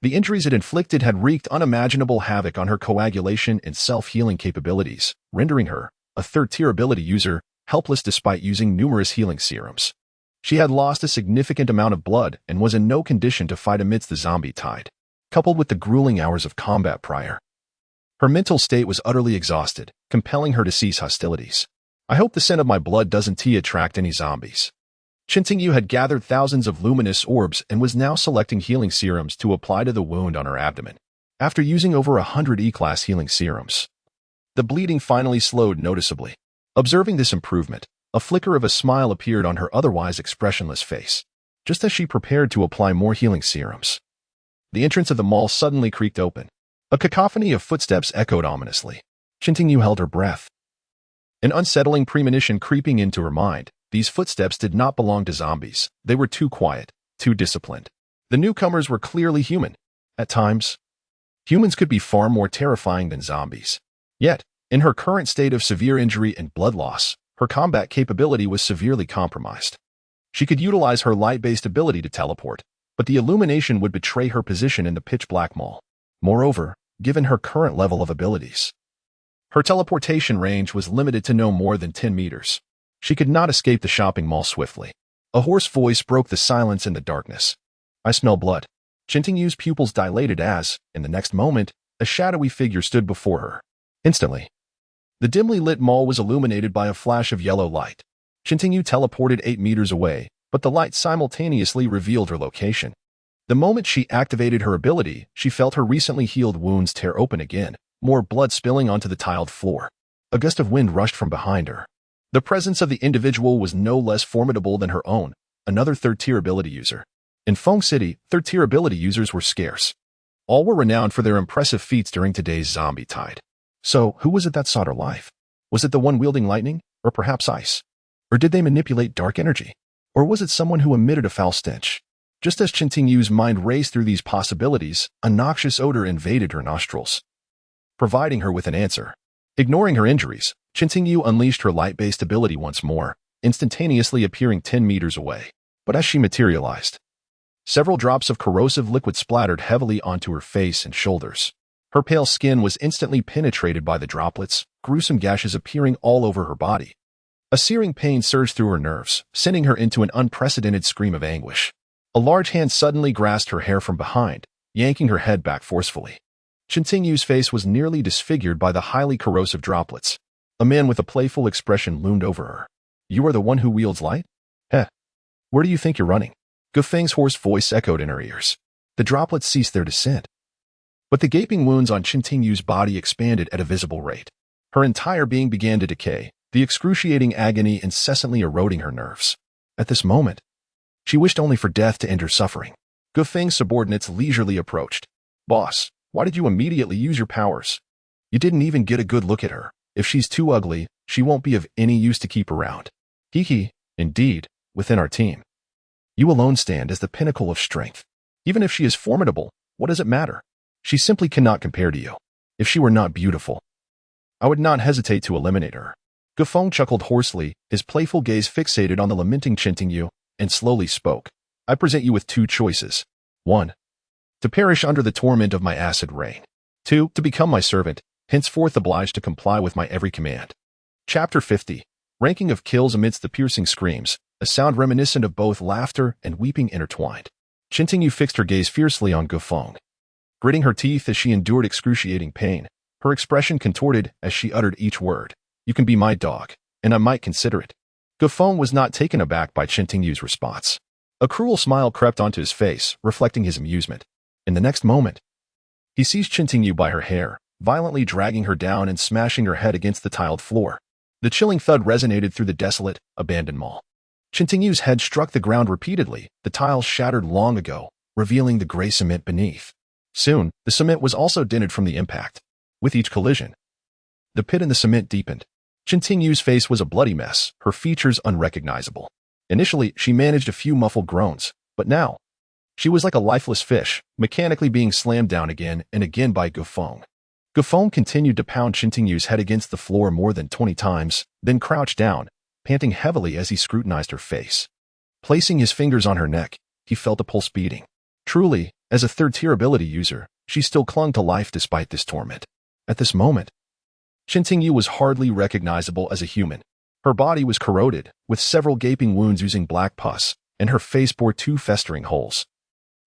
Speaker 1: The injuries it inflicted had wreaked unimaginable havoc on her coagulation and self-healing capabilities, rendering her, a third-tier ability user, helpless despite using numerous healing serums. She had lost a significant amount of blood and was in no condition to fight amidst the zombie tide, coupled with the grueling hours of combat prior. Her mental state was utterly exhausted, compelling her to cease hostilities. I hope the scent of my blood doesn't attract any zombies. Chen Tingyu had gathered thousands of luminous orbs and was now selecting healing serums to apply to the wound on her abdomen. After using over 100 E-class healing serums, the bleeding finally slowed noticeably. Observing this improvement, a flicker of a smile appeared on her otherwise expressionless face, just as she prepared to apply more healing serums. The entrance of the mall suddenly creaked open. A cacophony of footsteps echoed ominously. Chen Tingyu held her breath. An unsettling premonition creeping into her mind. These footsteps did not belong to zombies. They were too quiet, too disciplined. The newcomers were clearly human. At times, humans could be far more terrifying than zombies. Yet, in her current state of severe injury and blood loss, her combat capability was severely compromised. She could utilize her light-based ability to teleport, but the illumination would betray her position in the pitch-black mall. Moreover, given her current level of abilities, her teleportation range was limited to no more than 10 meters. She could not escape the shopping mall swiftly. A hoarse voice broke the silence in the darkness. "I smell blood." Chintingyu's pupils dilated as, in the next moment, a shadowy figure stood before her. Instantly, the dimly lit mall was illuminated by a flash of yellow light. Chintingyu teleported 8 meters away, but the light simultaneously revealed her location. The moment she activated her ability, she felt her recently healed wounds tear open again, more blood spilling onto the tiled floor. A gust of wind rushed from behind her. The presence of the individual was no less formidable than her own, another third-tier ability user. In Feng City, third-tier ability users were scarce. All were renowned for their impressive feats during today's zombie tide. So, who was it that sought her life? Was it the one wielding lightning, or perhaps ice? Or did they manipulate dark energy? Or was it someone who emitted a foul stench? Just as Chintingyu's mind raced through these possibilities, a noxious odor invaded her nostrils, providing her with an answer. Ignoring her injuries, Chintingyu unleashed her light-based ability once more, instantaneously appearing 10 meters away. But as she materialized, several drops of corrosive liquid splattered heavily onto her face and shoulders. Her pale skin was instantly penetrated by the droplets, gruesome gashes appearing all over her body. A searing pain surged through her nerves, sending her into an unprecedented scream of anguish. A large hand suddenly grasped her hair from behind, yanking her head back forcefully. Chintingyu's face was nearly disfigured by the highly corrosive droplets. A man with a playful expression loomed over her. "You are the one who wields light? Heh. Where do you think you're running?" Gufeng's hoarse voice echoed in her ears. The droplets ceased their descent. But the gaping wounds on Chintingyu's body expanded at a visible rate. Her entire being began to decay, the excruciating agony incessantly eroding her nerves. At this moment, she wished only for death to end her suffering. Gufeng's subordinates leisurely approached. "Boss, why did you immediately use your powers? You didn't even get a good look at her. If she's too ugly, she won't be of any use to keep around." "Hee, indeed, within our team. You alone stand as the pinnacle of strength. Even if she is formidable, what does it matter? She simply cannot compare to you. If she were not beautiful, I would not hesitate to eliminate her." Gufeng chuckled hoarsely, his playful gaze fixated on the lamenting Chintingyu, and slowly spoke. "I present you with 2 choices. 1. To perish under the torment of my acid rain. 2. To become my servant, henceforth obliged to comply with my every command." Chapter 50. Ranking of kills amidst the piercing screams, a sound reminiscent of both laughter and weeping intertwined. Chintingyu fixed her gaze fiercely on Gufeng. Gritting her teeth as she endured excruciating pain, her expression contorted as she uttered each word. "You can be my dog, and I might consider it." Gufeng was not taken aback by Chintingyu's response. A cruel smile crept onto his face, reflecting his amusement. In the next moment, he seized Chintingyu by her hair, violently dragging her down and smashing her head against the tiled floor. The chilling thud resonated through the desolate, abandoned mall. Chintingyu's head struck the ground repeatedly, the tiles shattered long ago, revealing the gray cement beneath. Soon, the cement was also dented from the impact. With each collision, the pit in the cement deepened. Chintingyu's face was a bloody mess, her features unrecognizable. Initially, she managed a few muffled groans, but now, she was like a lifeless fish, mechanically being slammed down again and again by Gufeng. Gufeng continued to pound Chintingyu's head against the floor more than 20 times, then crouched down, panting heavily as he scrutinized her face. Placing his fingers on her neck, he felt a pulse beating. Truly, as a third-tier ability user, she still clung to life despite this torment. At this moment, Chintingyu was hardly recognizable as a human. Her body was corroded, with several gaping wounds oozing black pus, and her face bore 2 festering holes.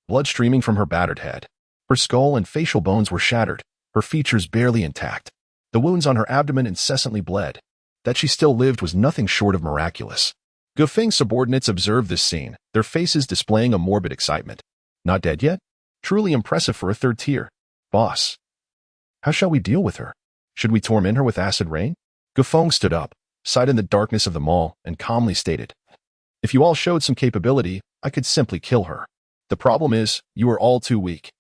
Speaker 1: Blood streaming from her battered head. Her skull and facial bones were shattered, her features barely intact. The wounds on her abdomen incessantly bled. That she still lived was nothing short of miraculous. Gufeng's subordinates observed this scene, their faces displaying a morbid excitement. "Not dead yet? Truly impressive for a 3rd tier. Boss, how shall we deal with her? Should we torment her with acid rain?" Gufeng stood up, sighed in the darkness of the mall, and calmly stated, "If you all showed some capability, I could simply kill her. The problem is, you are all too weak."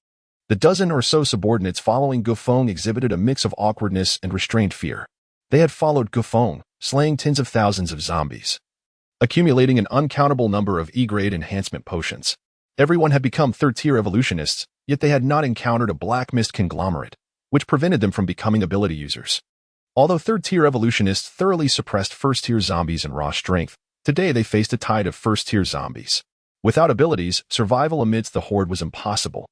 Speaker 1: The dozen or so subordinates following Gufeng exhibited a mix of awkwardness and restrained fear. They had followed Gufeng, slaying tens of thousands of zombies, accumulating an uncountable number of E-grade enhancement potions. Everyone had become third-tier evolutionists, yet they had not encountered a black mist conglomerate, which prevented them from becoming ability users. Although third-tier evolutionists thoroughly suppressed first-tier zombies in raw strength, today they faced a tide of first-tier zombies. Without abilities, survival amidst the horde was impossible.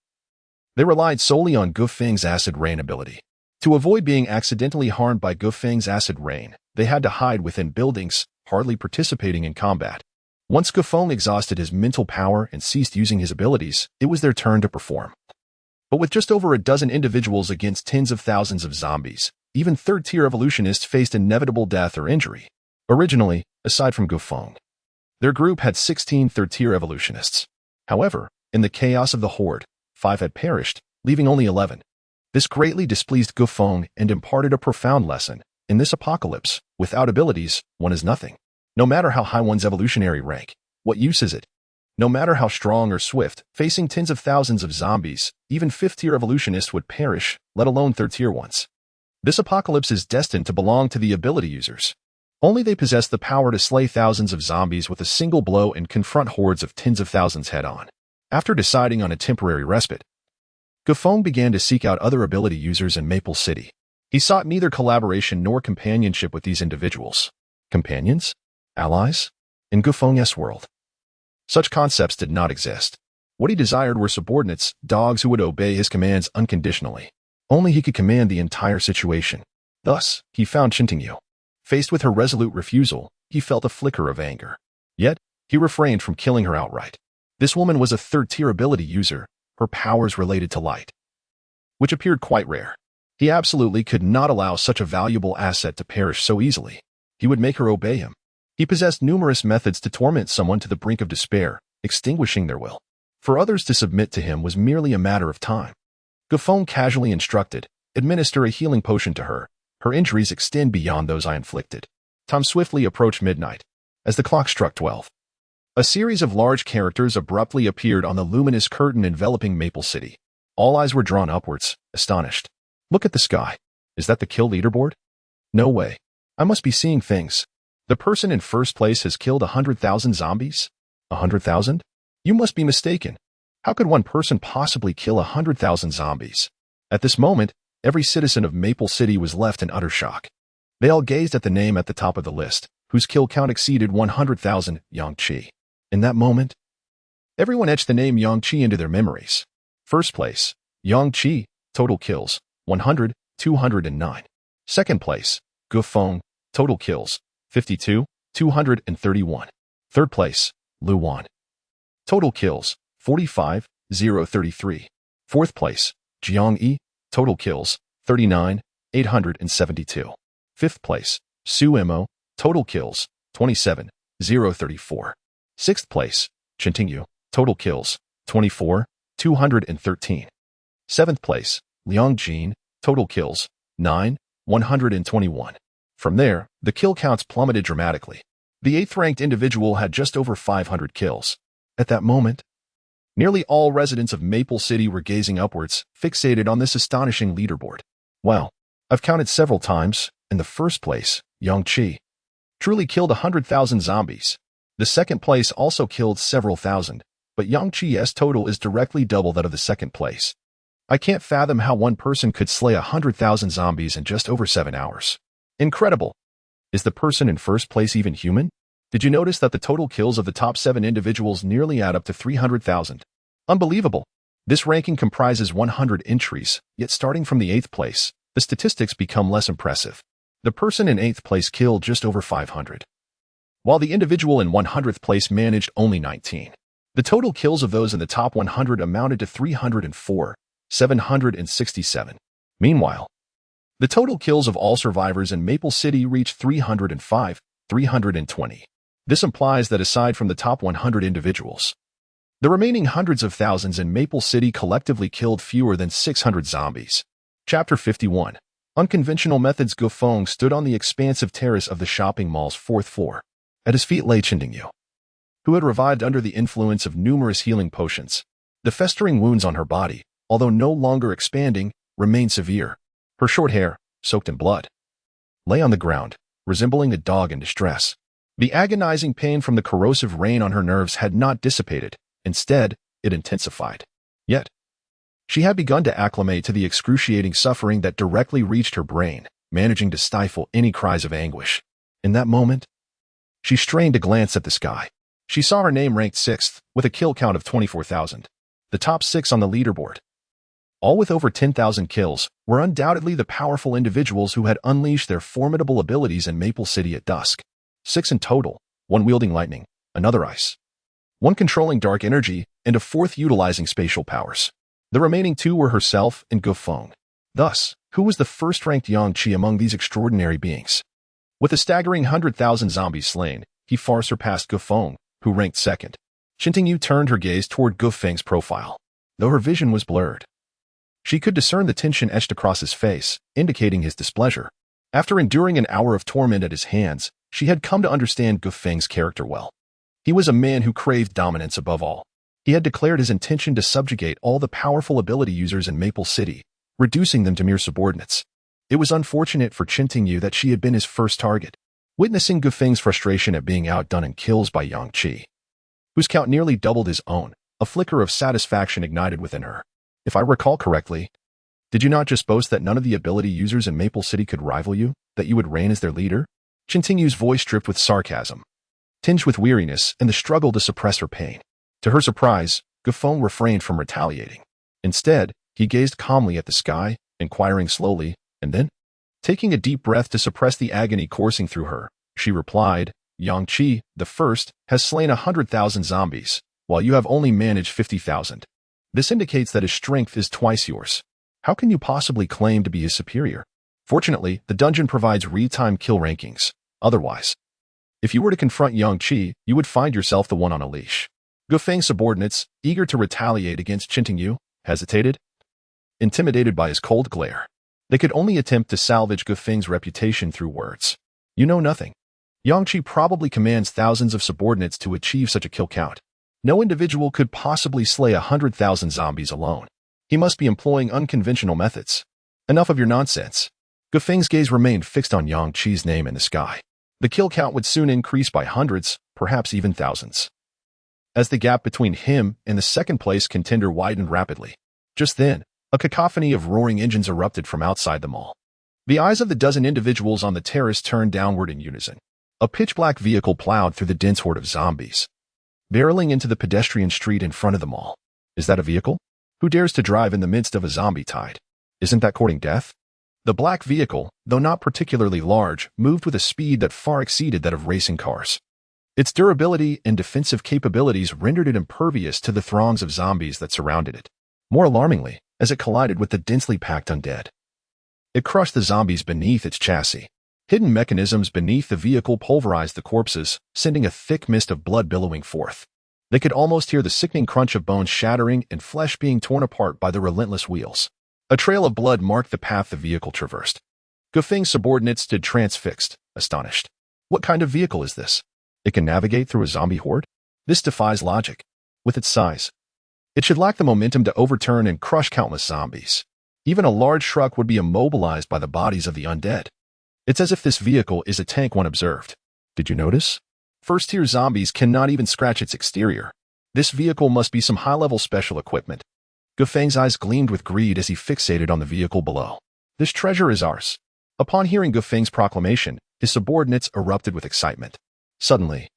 Speaker 1: They relied solely on Gufeng's acid rain ability. To avoid being accidentally harmed by Gufeng's acid rain, they had to hide within buildings, hardly participating in combat. Once Gufeng exhausted his mental power and ceased using his abilities, it was their turn to perform. But with just over a dozen individuals against tens of thousands of zombies, even third-tier evolutionists faced inevitable death or injury. Originally, aside from Gufeng, their group had 16 third-tier evolutionists. However, in the chaos of the horde, 5 had perished, leaving only 11. This greatly displeased Gufeng and imparted a profound lesson. In this apocalypse, without abilities, one is nothing. No matter how high one's evolutionary rank, what use is it? No matter how strong or swift, facing tens of thousands of zombies, even 5th-tier evolutionists would perish, let alone 3rd-tier ones. This apocalypse is destined to belong to the ability users. Only they possess the power to slay thousands of zombies with a single blow and confront hordes of tens of thousands head-on. After deciding on a temporary respite, Gufeng began to seek out other ability users in Maple City. He sought neither collaboration nor companionship with these individuals. Companions? Allies? In Gufeng's world, such concepts did not exist. What he desired were subordinates, dogs who would obey his commands unconditionally. Only he could command the entire situation. Thus, he found Chintingyu. Faced with her resolute refusal, he felt a flicker of anger. Yet, he refrained from killing her outright. This woman was a third-tier ability user, her powers related to light, which appeared quite rare. He absolutely could not allow such a valuable asset to perish so easily. He would make her obey him. He possessed numerous methods to torment someone to the brink of despair, extinguishing their will. For others to submit to him was merely a matter of time. Gufeng casually instructed, administer a healing potion to her. Her injuries extend beyond those I inflicted. Time swiftly approached midnight. As the clock struck 12, a series of large characters abruptly appeared on the luminous curtain enveloping Maple City. All eyes were drawn upwards, astonished. Look at the sky. Is that the kill leaderboard? No way. I must be seeing things. The person in first place has killed 100,000 zombies? 100,000? You must be mistaken. How could one person possibly kill 100,000 zombies? At this moment, every citizen of Maple City was left in utter shock. They all gazed at the name at the top of the list, whose kill count exceeded 100,000, Yang Qi. In that moment, everyone etched the name Yang Qi into their memories. First place, Yang Qi, total kills, 100, 209. Second place, Gufeng, total kills, 52, 231. Third place, Lu Wan. Total kills, 45, 033. Fourth place, Jiang Yi. Total kills, 39, 872. Fifth place, Su Mo. Total kills, 27, 034. Sixth place, Chintingyu. Total kills, 24, 213. Seventh place, Liang Jin. Total kills, 9, 121. From there, the kill counts plummeted dramatically. The 8th-ranked individual had just over 500 kills. At that moment, nearly all residents of Maple City were gazing upwards, fixated on this astonishing leaderboard. Well, I've counted several times. In the first place, Yang Qi truly killed 100,000 zombies. The second place also killed several thousand, but Yang Qi's total is directly double that of the second place. I can't fathom how one person could slay 100,000 zombies in just over 7 hours. Incredible. Is the person in first place even human? Did you notice that the total kills of the top 7 individuals nearly add up to 300,000? Unbelievable. This ranking comprises 100 entries, yet starting from the 8th place, the statistics become less impressive. The person in 8th place killed just over 500, while the individual in 100th place managed only 19. The total kills of those in the top 100 amounted to 304, 767. Meanwhile, the total kills of all survivors in Maple City reached 305, 320. This implies that aside from the top 100 individuals, the remaining hundreds of thousands in Maple City collectively killed fewer than 600 zombies. Chapter 51. Unconventional Methods. Gufeng stood on the expansive terrace of the shopping mall's 4th floor. At his feet lay Chintingyu, who had revived under the influence of numerous healing potions. The festering wounds on her body, although no longer expanding, remained severe. Her short hair, soaked in blood, lay on the ground, resembling a dog in distress. The agonizing pain from the corrosive rain on her nerves had not dissipated. Instead, it intensified. Yet, she had begun to acclimate to the excruciating suffering that directly reached her brain, managing to stifle any cries of anguish. In that moment, she strained to glance at the sky. She saw her name ranked 6th, with a kill count of 24,000. The top 6 on the leaderboard, all with over 10,000 kills, were undoubtedly the powerful individuals who had unleashed their formidable abilities in Maple City at dusk. 6 in total, 1 wielding lightning, another ice, 1 controlling dark energy, and a 4th utilizing spatial powers. The remaining 2 were herself and Gufeng. Thus, who was the first-ranked Yang-Chi among these extraordinary beings? With a staggering 100,000 zombies slain, he far surpassed Gufeng, who ranked 2nd. Qintingyu turned her gaze toward Gufeng's profile. Though her vision was blurred, she could discern the tension etched across his face, indicating his displeasure. After enduring an hour of torment at his hands, she had come to understand Gufeng's character well. He was a man who craved dominance above all. He had declared his intention to subjugate all the powerful ability users in Maple City, reducing them to mere subordinates. It was unfortunate for Qintingyu that she had been his first target. Witnessing Gufeng's frustration at being outdone in kills by Yang-Chi, whose count nearly doubled his own, a flicker of satisfaction ignited within her. If I recall correctly, did you not just boast that none of the ability users in Maple City could rival you, that you would reign as their leader? Qintingyu's voice dripped with sarcasm, tinged with weariness and the struggle to suppress her pain. To her surprise, Gufeng refrained from retaliating. Instead, he gazed calmly at the sky, inquiring slowly, and then, taking a deep breath to suppress the agony coursing through her, she replied, Yang-Chi, the first, has slain 100,000 zombies, while you have only managed 50,000. This indicates that his strength is twice yours. How can you possibly claim to be his superior? Fortunately, the dungeon provides real-time kill rankings. Otherwise, if you were to confront Yang-Chi, you would find yourself the one on a leash. Gufeng's subordinates, eager to retaliate against Qintingyu, hesitated, intimidated by his cold glare. They could only attempt to salvage Gufeng's reputation through words. You know nothing. Yang-Chi probably commands thousands of subordinates to achieve such a kill count. No individual could possibly slay 100,000 zombies alone. He must be employing unconventional methods. Enough of your nonsense. Gufeng's gaze remained fixed on Yang-Chi's name in the sky. The kill count would soon increase by hundreds, perhaps even thousands, as the gap between him and the second-place contender widened rapidly. Just then, a cacophony of roaring engines erupted from outside the mall. The eyes of the dozen individuals on the terrace turned downward in unison. A pitch-black vehicle plowed through the dense horde of zombies, barreling into the pedestrian street in front of the mall. Is that a vehicle? Who dares to drive in the midst of a zombie tide? Isn't that courting death? The black vehicle, though not particularly large, moved with a speed that far exceeded that of racing cars. Its durability and defensive capabilities rendered it impervious to the throngs of zombies that surrounded it. More alarmingly, as it collided with the densely packed undead, it crushed the zombies beneath its chassis. Hidden mechanisms beneath the vehicle pulverized the corpses, sending a thick mist of blood billowing forth. They could almost hear the sickening crunch of bones shattering and flesh being torn apart by the relentless wheels. A trail of blood marked the path the vehicle traversed. Gufeng's subordinates stood transfixed, astonished. What kind of vehicle is this? It can navigate through a zombie horde? This defies logic. With its size, it should lack the momentum to overturn and crush countless zombies. Even a large truck would be immobilized by the bodies of the undead. It's as if this vehicle is a tank one observed. Did you notice? First-tier zombies cannot even scratch its exterior. This vehicle must be some high-level special equipment. Gufeng's eyes gleamed with greed as he fixated on the vehicle below. This treasure is ours. Upon hearing Gufeng's proclamation, his subordinates erupted with excitement. Suddenly,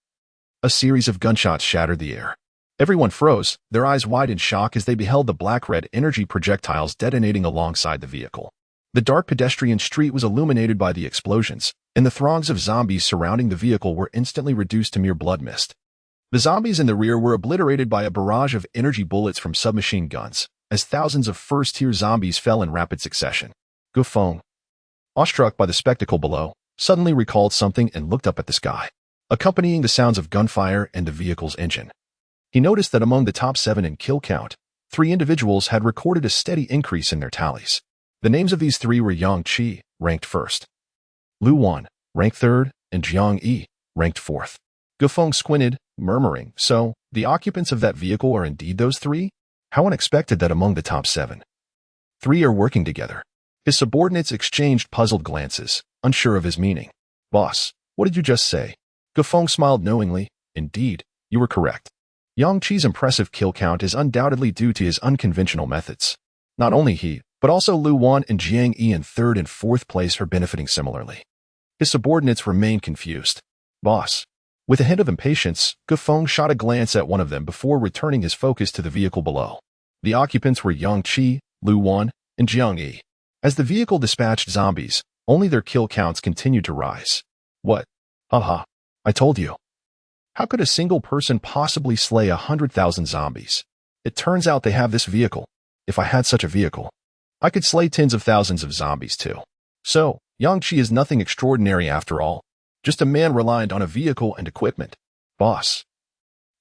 Speaker 1: a series of gunshots shattered the air. Everyone froze, their eyes wide in shock as they beheld the black-red energy projectiles detonating alongside the vehicle. The dark pedestrian street was illuminated by the explosions, and the throngs of zombies surrounding the vehicle were instantly reduced to mere blood mist. The zombies in the rear were obliterated by a barrage of energy bullets from submachine guns, as thousands of first-tier zombies fell in rapid succession. Gufeng, awestruck by the spectacle below, suddenly recalled something and looked up at the sky, accompanying the sounds of gunfire and the vehicle's engine. He noticed that among the top 7 in kill count, 3 individuals had recorded a steady increase in their tallies. The names of these 3 were Yang-Chi, ranked 1st, Lu Wan, ranked 3rd, and Jiang Yi, ranked 4th. Gufeng squinted, murmuring, so, the occupants of that vehicle are indeed those 3? How unexpected that among the top 7, 3 are working together. His subordinates exchanged puzzled glances, unsure of his meaning. Boss, what did you just say? Gufeng smiled knowingly. Indeed, you were correct. Yang Qi's impressive kill count is undoubtedly due to his unconventional methods. Not only he, but also Lu Wan and Jiang Yi in third and fourth place are benefiting similarly. His subordinates remain confused. Boss. With a hint of impatience, Gufeng shot a glance at one of them before returning his focus to the vehicle below. The occupants were Yang Qi, Lu Wan, and Jiang Yi. As the vehicle dispatched zombies, only their kill counts continued to rise. What? Haha. I told you. How could a single person possibly slay 100,000 zombies? It turns out they have this vehicle. If I had such a vehicle, I could slay tens of thousands of zombies too. So, Yang Qi is nothing extraordinary after all. Just a man reliant on a vehicle and equipment. Boss.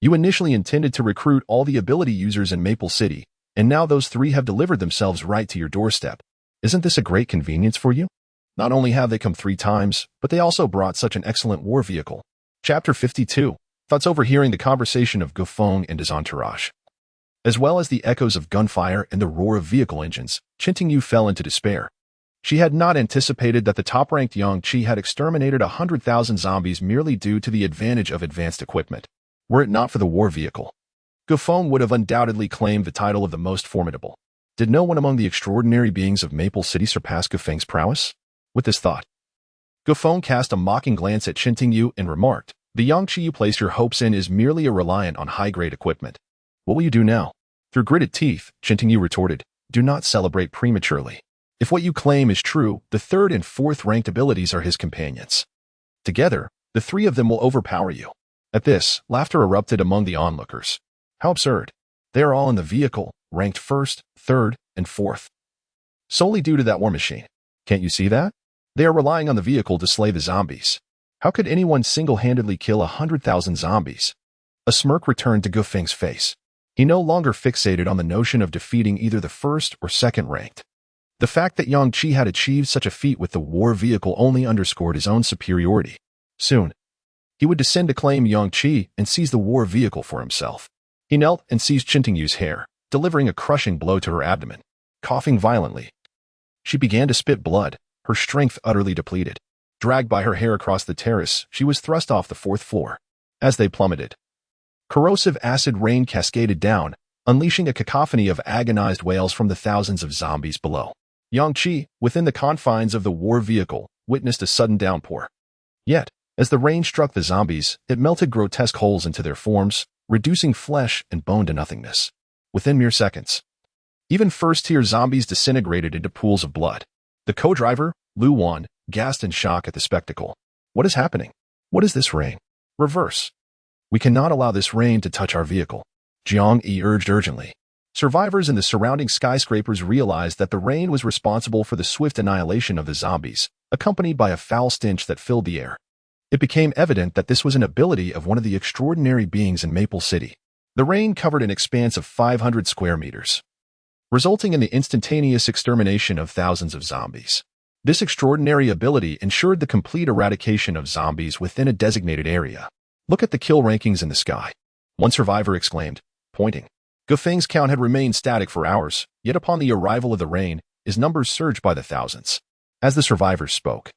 Speaker 1: You initially intended to recruit all the ability users in Maple City, and now those three have delivered themselves right to your doorstep. Isn't this a great convenience for you? Not only have they come 3 times, but they also brought such an excellent war vehicle. Chapter 52. Thoughts overhearing the conversation of Gufeng and his entourage. As well as the echoes of gunfire and the roar of vehicle engines, Qintingyu fell into despair. She had not anticipated that the top-ranked Yang Qi had exterminated 100,000 zombies merely due to the advantage of advanced equipment. Were it not for the war vehicle, Gufeng would have undoubtedly claimed the title of the most formidable. Did no one among the extraordinary beings of Maple City surpass Gufeng's prowess? With this thought, Gufeng cast a mocking glance at Qintingyu and remarked, "The Yang Qi you place your hopes in is merely a reliant on high-grade equipment. What will you do now?" Through gritted teeth, Qintingyu retorted, "Do not celebrate prematurely. If what you claim is true, the third and fourth ranked abilities are his companions. Together, the 3 of them will overpower you." At this, laughter erupted among the onlookers. How absurd. They are all in the vehicle, ranked first, third, and fourth. Solely due to that war machine. Can't you see that? They are relying on the vehicle to slay the zombies. How could anyone single-handedly kill 100,000 zombies? A smirk returned to Gufeng's face. He no longer fixated on the notion of defeating either the first or second ranked. The fact that Yang Qi had achieved such a feat with the war vehicle only underscored his own superiority. Soon, he would descend to claim Yang Qi and seize the war vehicle for himself. He knelt and seized Qintingyu's hair, delivering a crushing blow to her abdomen. Coughing violently, she began to spit blood, her strength utterly depleted. Dragged by her hair across the terrace, she was thrust off the 4th floor. As they plummeted, corrosive acid rain cascaded down, unleashing a cacophony of agonized wails from the thousands of zombies below. Yang Qi, within the confines of the war vehicle, witnessed a sudden downpour. Yet, as the rain struck the zombies, it melted grotesque holes into their forms, reducing flesh and bone to nothingness. Within mere seconds, even first-tier zombies disintegrated into pools of blood. The co-driver, Lu Wan, gasped in shock at the spectacle. What is happening? What is this rain? Reverse. We cannot allow this rain to touch our vehicle. Jiang Yi urged urgently. Survivors in the surrounding skyscrapers realized that the rain was responsible for the swift annihilation of the zombies, accompanied by a foul stench that filled the air. It became evident that this was an ability of one of the extraordinary beings in Maple City. The rain covered an expanse of 500 square meters, resulting in the instantaneous extermination of thousands of zombies. This extraordinary ability ensured the complete eradication of zombies within a designated area. Look at the kill rankings in the sky. One survivor exclaimed, pointing. Gufeng's count had remained static for hours, yet upon the arrival of the rain, his numbers surged by the thousands. As the survivors spoke,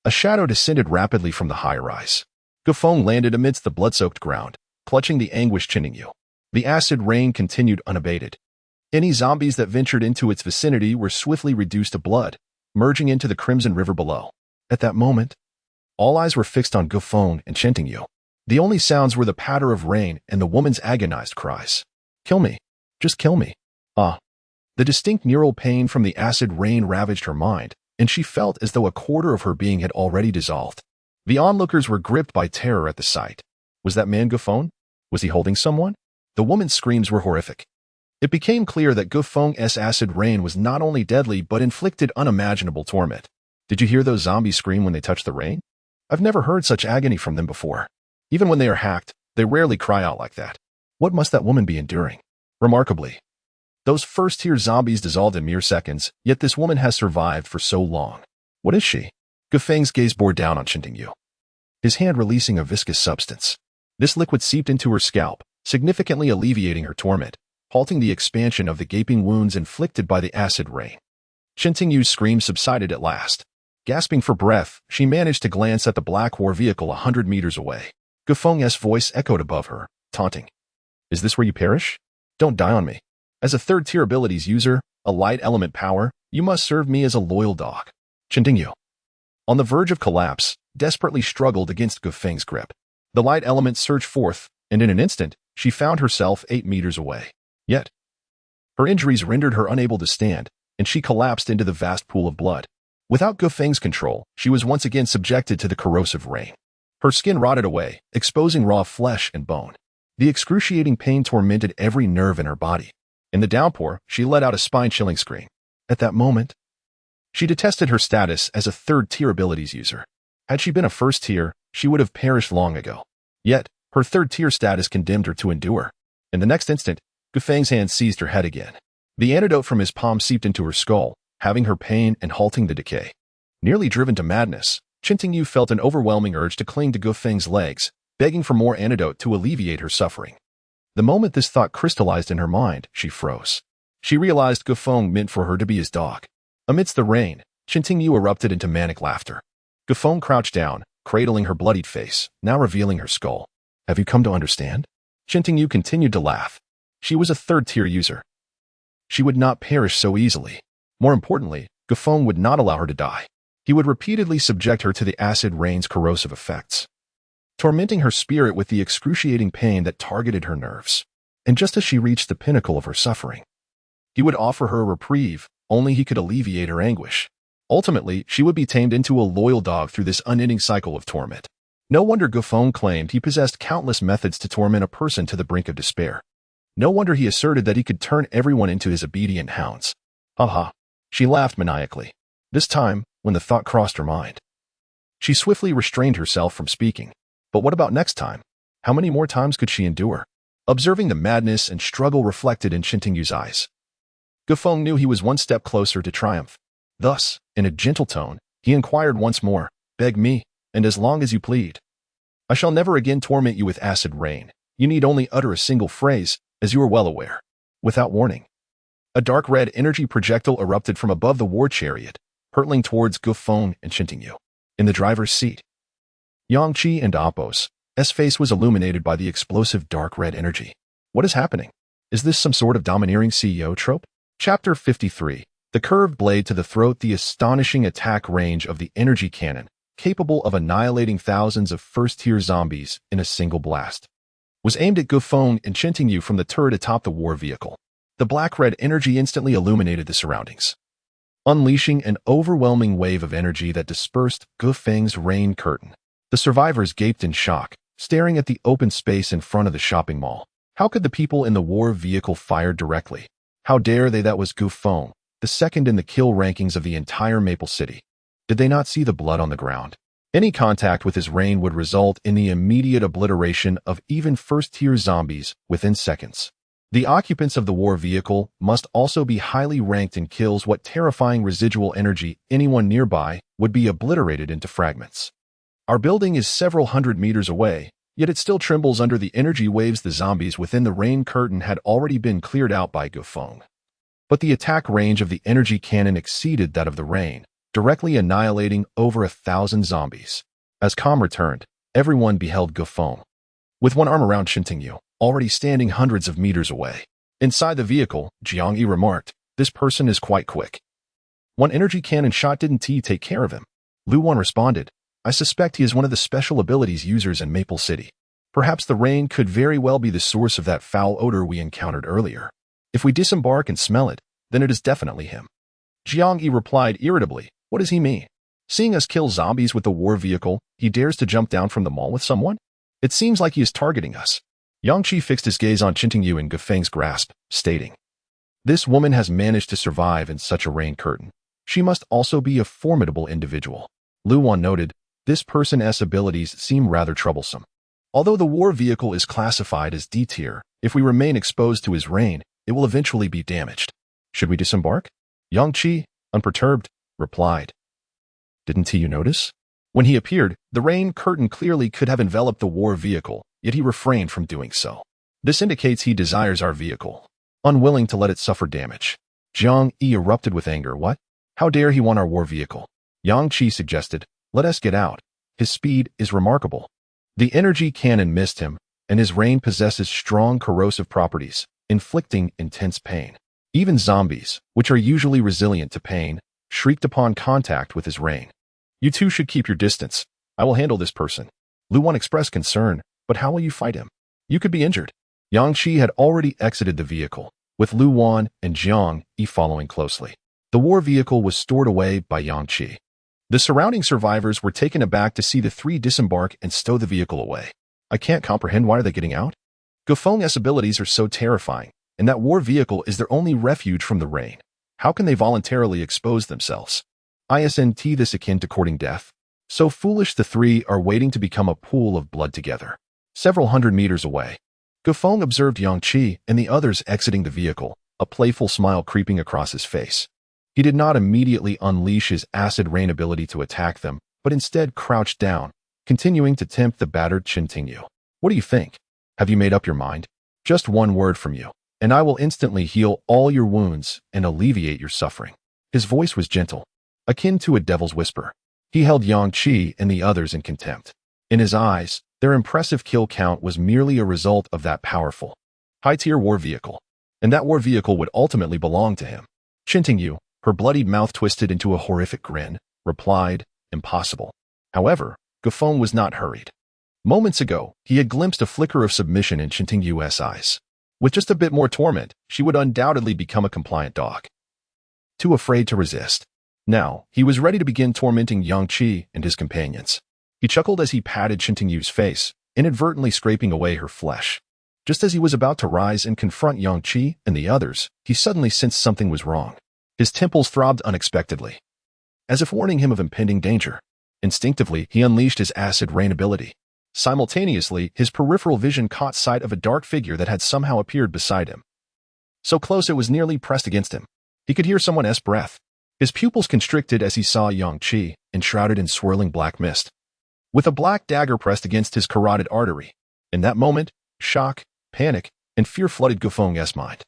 Speaker 1: a shadow descended rapidly from the high-rise. Gufeng landed amidst the blood-soaked ground, clutching the anguished Qintingyu. The acid rain continued unabated. Any zombies that ventured into its vicinity were swiftly reduced to blood, merging into the crimson river below. At that moment, all eyes were fixed on Gufeng and Qintingyu. The only sounds were the patter of rain and the woman's agonized cries. Kill me. Just kill me. Ah. The distinct neural pain from the acid rain ravaged her mind, and she felt as though a quarter of her being had already dissolved. The onlookers were gripped by terror at the sight. Was that man Gufeng? Was he holding someone? The woman's screams were horrific. It became clear that Gufeng's acid rain was not only deadly but inflicted unimaginable torment. Did you hear those zombies scream when they touched the rain? I've never heard such agony from them before. Even when they are hacked, they rarely cry out like that. What must that woman be enduring? Remarkably, those first-tier zombies dissolved in mere seconds, yet this woman has survived for so long. What is she? Gufeng's gaze bore down on Qintingyu, his hand releasing a viscous substance. This liquid seeped into her scalp, significantly alleviating her torment, halting the expansion of the gaping wounds inflicted by the acid rain. Qintingyu's screams subsided at last. Gasping for breath, she managed to glance at the black war vehicle 100 meters away. Gufeng's voice echoed above her, taunting. Is this where you perish? Don't die on me. As a third-tier abilities user, a light element power, you must serve me as a loyal dog. Chintingyu. On the verge of collapse, desperately struggled against Gufeng's grip. The light element surged forth, and in an instant, she found herself 8 meters away. Yet, her injuries rendered her unable to stand, and she collapsed into the vast pool of blood. Without Gufeng's control, she was once again subjected to the corrosive rain. Her skin rotted away, exposing raw flesh and bone. The excruciating pain tormented every nerve in her body. In the downpour, she let out a spine-chilling scream. At that moment, she detested her status as a third-tier abilities user. Had she been a first-tier, she would have perished long ago. Yet, her third-tier status condemned her to endure. In the next instant, Gufeng's hand seized her head again. The antidote from his palm seeped into her skull, having her pain and halting the decay. Nearly driven to madness, Chintingyu felt an overwhelming urge to cling to Gufeng's legs, begging for more antidote to alleviate her suffering. The moment this thought crystallized in her mind, she froze. She realized Gufeng meant for her to be his dog. Amidst the rain, Chintingyu erupted into manic laughter. Gufeng crouched down, cradling her bloodied face, now revealing her skull. Have you come to understand? Chintingyu continued to laugh. She was a third-tier user. She would not perish so easily. More importantly, Gufeng would not allow her to die. He would repeatedly subject her to the acid rain's corrosive effects, tormenting her spirit with the excruciating pain that targeted her nerves. And just as she reached the pinnacle of her suffering, he would offer her a reprieve, only he could alleviate her anguish. Ultimately, she would be tamed into a loyal dog through this unending cycle of torment. No wonder Gufeng claimed he possessed countless methods to torment a person to the brink of despair. No wonder he asserted that he could turn everyone into his obedient hounds. Haha. She laughed maniacally. This time, when the thought crossed her mind, she swiftly restrained herself from speaking. But what about next time? How many more times could she endure? Observing the madness and struggle reflected in Chintingyu's eyes, Gufeng knew he was one step closer to triumph. Thus, in a gentle tone, he inquired once more, Beg me, and as long as you plead. I shall never again torment you with acid rain. You need only utter a single phrase, as you are well aware. Without warning, a dark red energy projectile erupted from above the war chariot, hurtling towards Gufeng and Chintingyu. In the driver's seat, Yangqi and Appo's face was illuminated by the explosive dark red energy. What is happening? Is this some sort of domineering CEO trope? Chapter 53. The curved blade to the throat. The astonishing attack range of the energy cannon, capable of annihilating thousands of first-tier zombies in a single blast, was aimed at Gufeng and Chintingyu from the turret atop the war vehicle. The black-red energy instantly illuminated the surroundings, unleashing an overwhelming wave of energy that dispersed Gufeng's rain curtain. The survivors gaped in shock, staring at the open space in front of the shopping mall. How could the people in the war vehicle fire directly? How dare they? That was Gufeng, the second in the kill rankings of the entire Maple City. Did they not see the blood on the ground? Any contact with his rain would result in the immediate obliteration of even first-tier zombies within seconds. The occupants of the war vehicle must also be highly ranked in kills. What terrifying residual energy! Anyone nearby would be obliterated into fragments. Our building is several hundred meters away, yet it still trembles under the energy waves. The zombies within the rain curtain had already been cleared out by Gufeng. But the attack range of the energy cannon exceeded that of the rain, directly annihilating over 1,000 zombies. As calm returned, everyone beheld Gufeng, with one arm around Chintingyu, already standing hundreds of meters away. Inside the vehicle, Jiang Yi remarked, This person is quite quick. One energy cannon shot didn't take care of him. Lu Wan responded, I suspect he is one of the special abilities users in Maple City. Perhaps the rain could very well be the source of that foul odor we encountered earlier. If we disembark and smell it, then it is definitely him. Jiang Yi replied irritably, What does he mean? Seeing us kill zombies with the war vehicle, he dares to jump down from the mall with someone? It seems like he is targeting us. Yangqi fixed his gaze on Chintingyu in Gufeng's grasp, stating, This woman has managed to survive in such a rain curtain. She must also be a formidable individual. Lu Wan noted, This person's abilities seem rather troublesome. Although the war vehicle is classified as D tier, if we remain exposed to his rain, it will eventually be damaged. Should we disembark? Yangqi, unperturbed, replied, Didn't you notice? When he appeared, the rain curtain clearly could have enveloped the war vehicle, yet he refrained from doing so. This indicates he desires our vehicle, unwilling to let it suffer damage. Jiang Yi erupted with anger. What? How dare he want our war vehicle? Yang Qi suggested, "Let us get out. His speed is remarkable." The energy cannon missed him, and his rain possesses strong corrosive properties, inflicting intense pain. Even zombies, which are usually resilient to pain, shrieked upon contact with his rain. "You two should keep your distance. I will handle this person." Luwan expressed concern, "But how will you fight him? You could be injured." Yang Qi had already exited the vehicle, with Luwan and Jiang Yi following closely. The war vehicle was stored away by Yang Qi. The surrounding survivors were taken aback to see the three disembark and stow the vehicle away. "I can't comprehend, why are they getting out? Gofeng's abilities are so terrifying, and that war vehicle is their only refuge from the rain. How can they voluntarily expose themselves? Isn't this akin to courting death? So foolish, the three are waiting to become a pool of blood together." Several hundred meters away, Gofeng observed Yang Qi and the others exiting the vehicle, a playful smile creeping across his face. He did not immediately unleash his acid rain ability to attack them, but instead crouched down, continuing to tempt the battered Qintingyu. "What do you think? Have you made up your mind? Just one word from you, and I will instantly heal all your wounds and alleviate your suffering." His voice was gentle, akin to a devil's whisper. He held Yang Qi and the others in contempt. In his eyes, their impressive kill count was merely a result of that powerful, high-tier war vehicle, and that war vehicle would ultimately belong to him. Qintingyu, her bloodied mouth twisted into a horrific grin, replied, "Impossible." However, Gofeng was not hurried. Moments ago, he had glimpsed a flicker of submission in Qintingyu's eyes. With just a bit more torment, she would undoubtedly become a compliant dog. Too afraid to resist. Now, he was ready to begin tormenting Yang Qi and his companions. He chuckled as he patted Qintingyu's face, inadvertently scraping away her flesh. Just as he was about to rise and confront Yang Qi and the others, he suddenly sensed something was wrong. His temples throbbed unexpectedly, as if warning him of impending danger. Instinctively, he unleashed his acid rain ability. Simultaneously, his peripheral vision caught sight of a dark figure that had somehow appeared beside him. So close it was nearly pressed against him. He could hear someone's breath. His pupils constricted as he saw Yang Qi, enshrouded in swirling black mist, with a black dagger pressed against his carotid artery. In that moment, shock, panic, and fear flooded Gofeng's mind.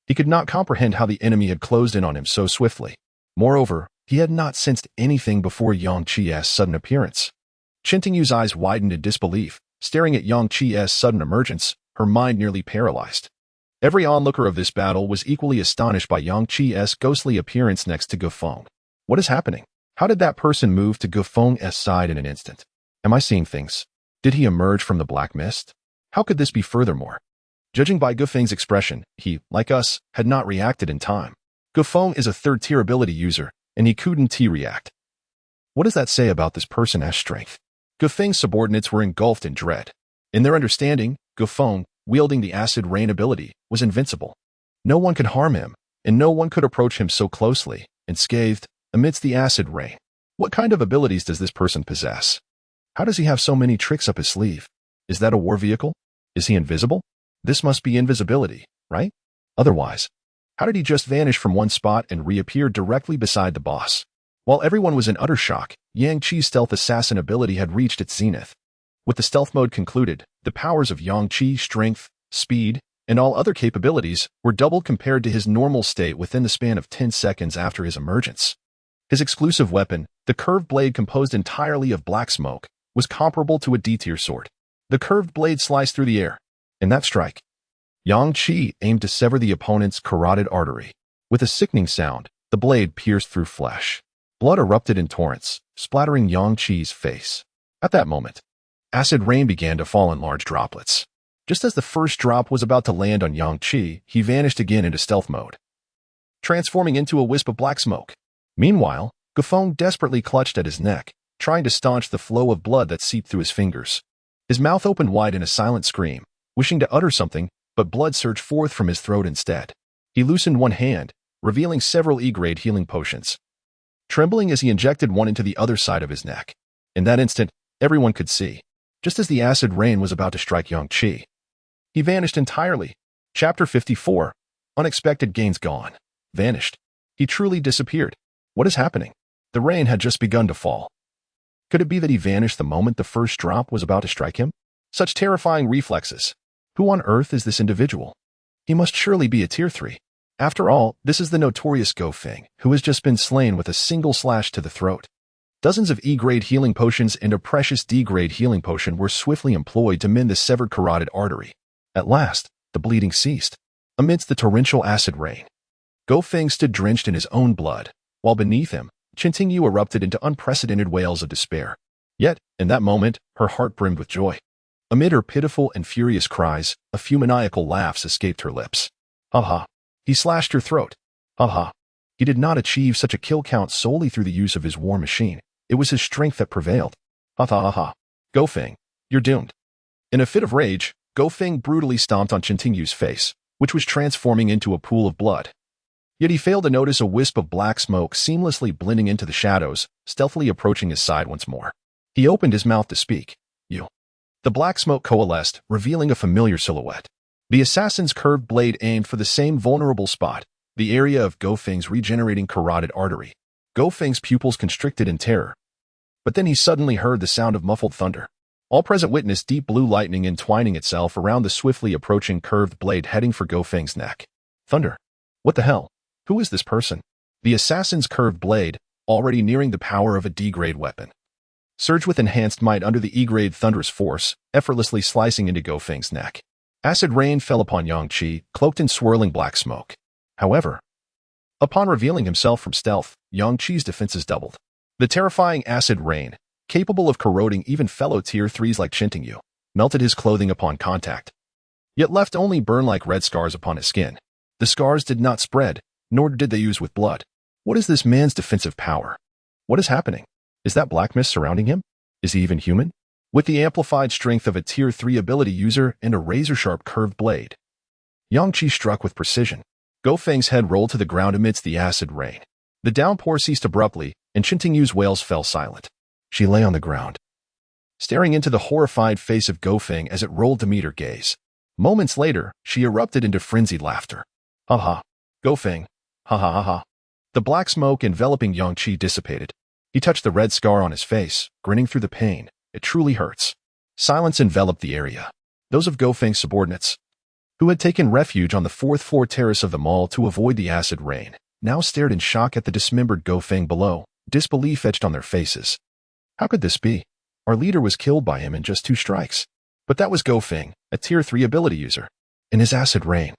Speaker 1: He could not comprehend how the enemy had closed in on him so swiftly. Moreover, he had not sensed anything before Yang Qi's sudden appearance. Qintingyu's eyes widened in disbelief, staring at Yang Qi's sudden emergence, her mind nearly paralyzed. Every onlooker of this battle was equally astonished by Yang Qi's ghostly appearance next to Gofeng. What is happening? How did that person move to Gofeng's side in an instant? Am I seeing things? Did he emerge from the black mist? How could this be? Furthermore, judging by Gofeng's expression, he, like us, had not reacted in time. Gofeng is a third-tier ability user, and he couldn't react. What does that say about this person's strength? Gofeng's subordinates were engulfed in dread. In their understanding, Gofeng, wielding the acid rain ability, was invincible. No one could harm him, and no one could approach him so closely, unscathed, amidst the acid rain. What kind of abilities does this person possess? How does he have so many tricks up his sleeve? Is that a war vehicle? Is he invisible? This must be invisibility, right? Otherwise, how did he just vanish from one spot and reappear directly beside the boss? While everyone was in utter shock, Yang Qi's stealth assassin ability had reached its zenith. With the stealth mode concluded, the powers of Yang Qi's strength, speed, and all other capabilities were doubled compared to his normal state within the span of 10 seconds after his emergence. His exclusive weapon, the curved blade composed entirely of black smoke, was comparable to a D-tier sword. The curved blade sliced through the air. In that strike, Yang Qi aimed to sever the opponent's carotid artery. With a sickening sound, the blade pierced through flesh. Blood erupted in torrents, splattering Yang Qi's face. At that moment, acid rain began to fall in large droplets. Just as the first drop was about to land on Yang Qi, he vanished again into stealth mode, transforming into a wisp of black smoke. Meanwhile, Gofeng desperately clutched at his neck, trying to staunch the flow of blood that seeped through his fingers. His mouth opened wide in a silent scream, wishing to utter something, but blood surged forth from his throat instead. He loosened one hand, revealing several E-grade healing potions, trembling as he injected one into the other side of his neck. In that instant, everyone could see, just as the acid rain was about to strike Yang Qi, he vanished entirely. Chapter 54. Unexpected gains gone. Vanished. He truly disappeared. What is happening? The rain had just begun to fall. Could it be that he vanished the moment the first drop was about to strike him? Such terrifying reflexes. Who on earth is this individual? He must surely be a tier 3. After all, this is the notorious Gofeng, who has just been slain with a single slash to the throat. Dozens of E-grade healing potions and a precious D-grade healing potion were swiftly employed to mend the severed carotid artery. At last, the bleeding ceased. Amidst the torrential acid rain, Go Feng stood drenched in his own blood, while beneath him, Yu erupted into unprecedented wails of despair. Yet, in that moment, her heart brimmed with joy. Amid her pitiful and furious cries, a few maniacal laughs escaped her lips. Ha ha. He slashed her throat. Ha ha. He did not achieve such a kill count solely through the use of his war machine. It was his strength that prevailed. Ha ha ha ha. Go Feng, you're doomed. In a fit of rage, Go Feng brutally stomped on Yu's face, which was transforming into a pool of blood. Yet he failed to notice a wisp of black smoke seamlessly blending into the shadows, stealthily approaching his side once more. He opened his mouth to speak. You. The black smoke coalesced, revealing a familiar silhouette. The assassin's curved blade aimed for the same vulnerable spot, the area of Go Feng's regenerating carotid artery. Go Feng's pupils constricted in terror. But then he suddenly heard the sound of muffled thunder. All present witnessed deep blue lightning entwining itself around the swiftly approaching curved blade heading for Go Feng's neck. Thunder. What the hell? Who is this person? The assassin's curved blade, already nearing the power of a D-grade weapon, surged with enhanced might under the E-grade thunderous force, effortlessly slicing into Go Feng's neck. Acid rain fell upon Qi, cloaked in swirling black smoke. However, upon revealing himself from stealth, Qi's defenses doubled. The terrifying acid rain, capable of corroding even fellow Tier 3s like Yu, melted his clothing upon contact, yet left only burn-like red scars upon his skin. The scars did not spread, nor did they ooze with blood. What is this man's defensive power? What is happening? Is that black mist surrounding him? Is he even human? With the amplified strength of a Tier 3 ability user and a razor-sharp curved blade, Qi struck with precision. Go Feng's head rolled to the ground amidst the acid rain. The downpour ceased abruptly, and Yu's wails fell silent. She lay on the ground, staring into the horrified face of Go Feng as it rolled to meet her gaze. Moments later, she erupted into frenzied laughter. Ha ha. Go Feng. Ha ha ha ha. The black smoke enveloping Qi dissipated. He touched the red scar on his face, grinning through the pain. It truly hurts. Silence enveloped the area. Those of Go Feng's subordinates, who had taken refuge on the fourth-floor terrace of the mall to avoid the acid rain, now stared in shock at the dismembered Go Feng below, disbelief etched on their faces. How could this be? Our leader was killed by him in just 2 strikes. But that was Go Feng, a Tier 3 ability user. In his acid rain,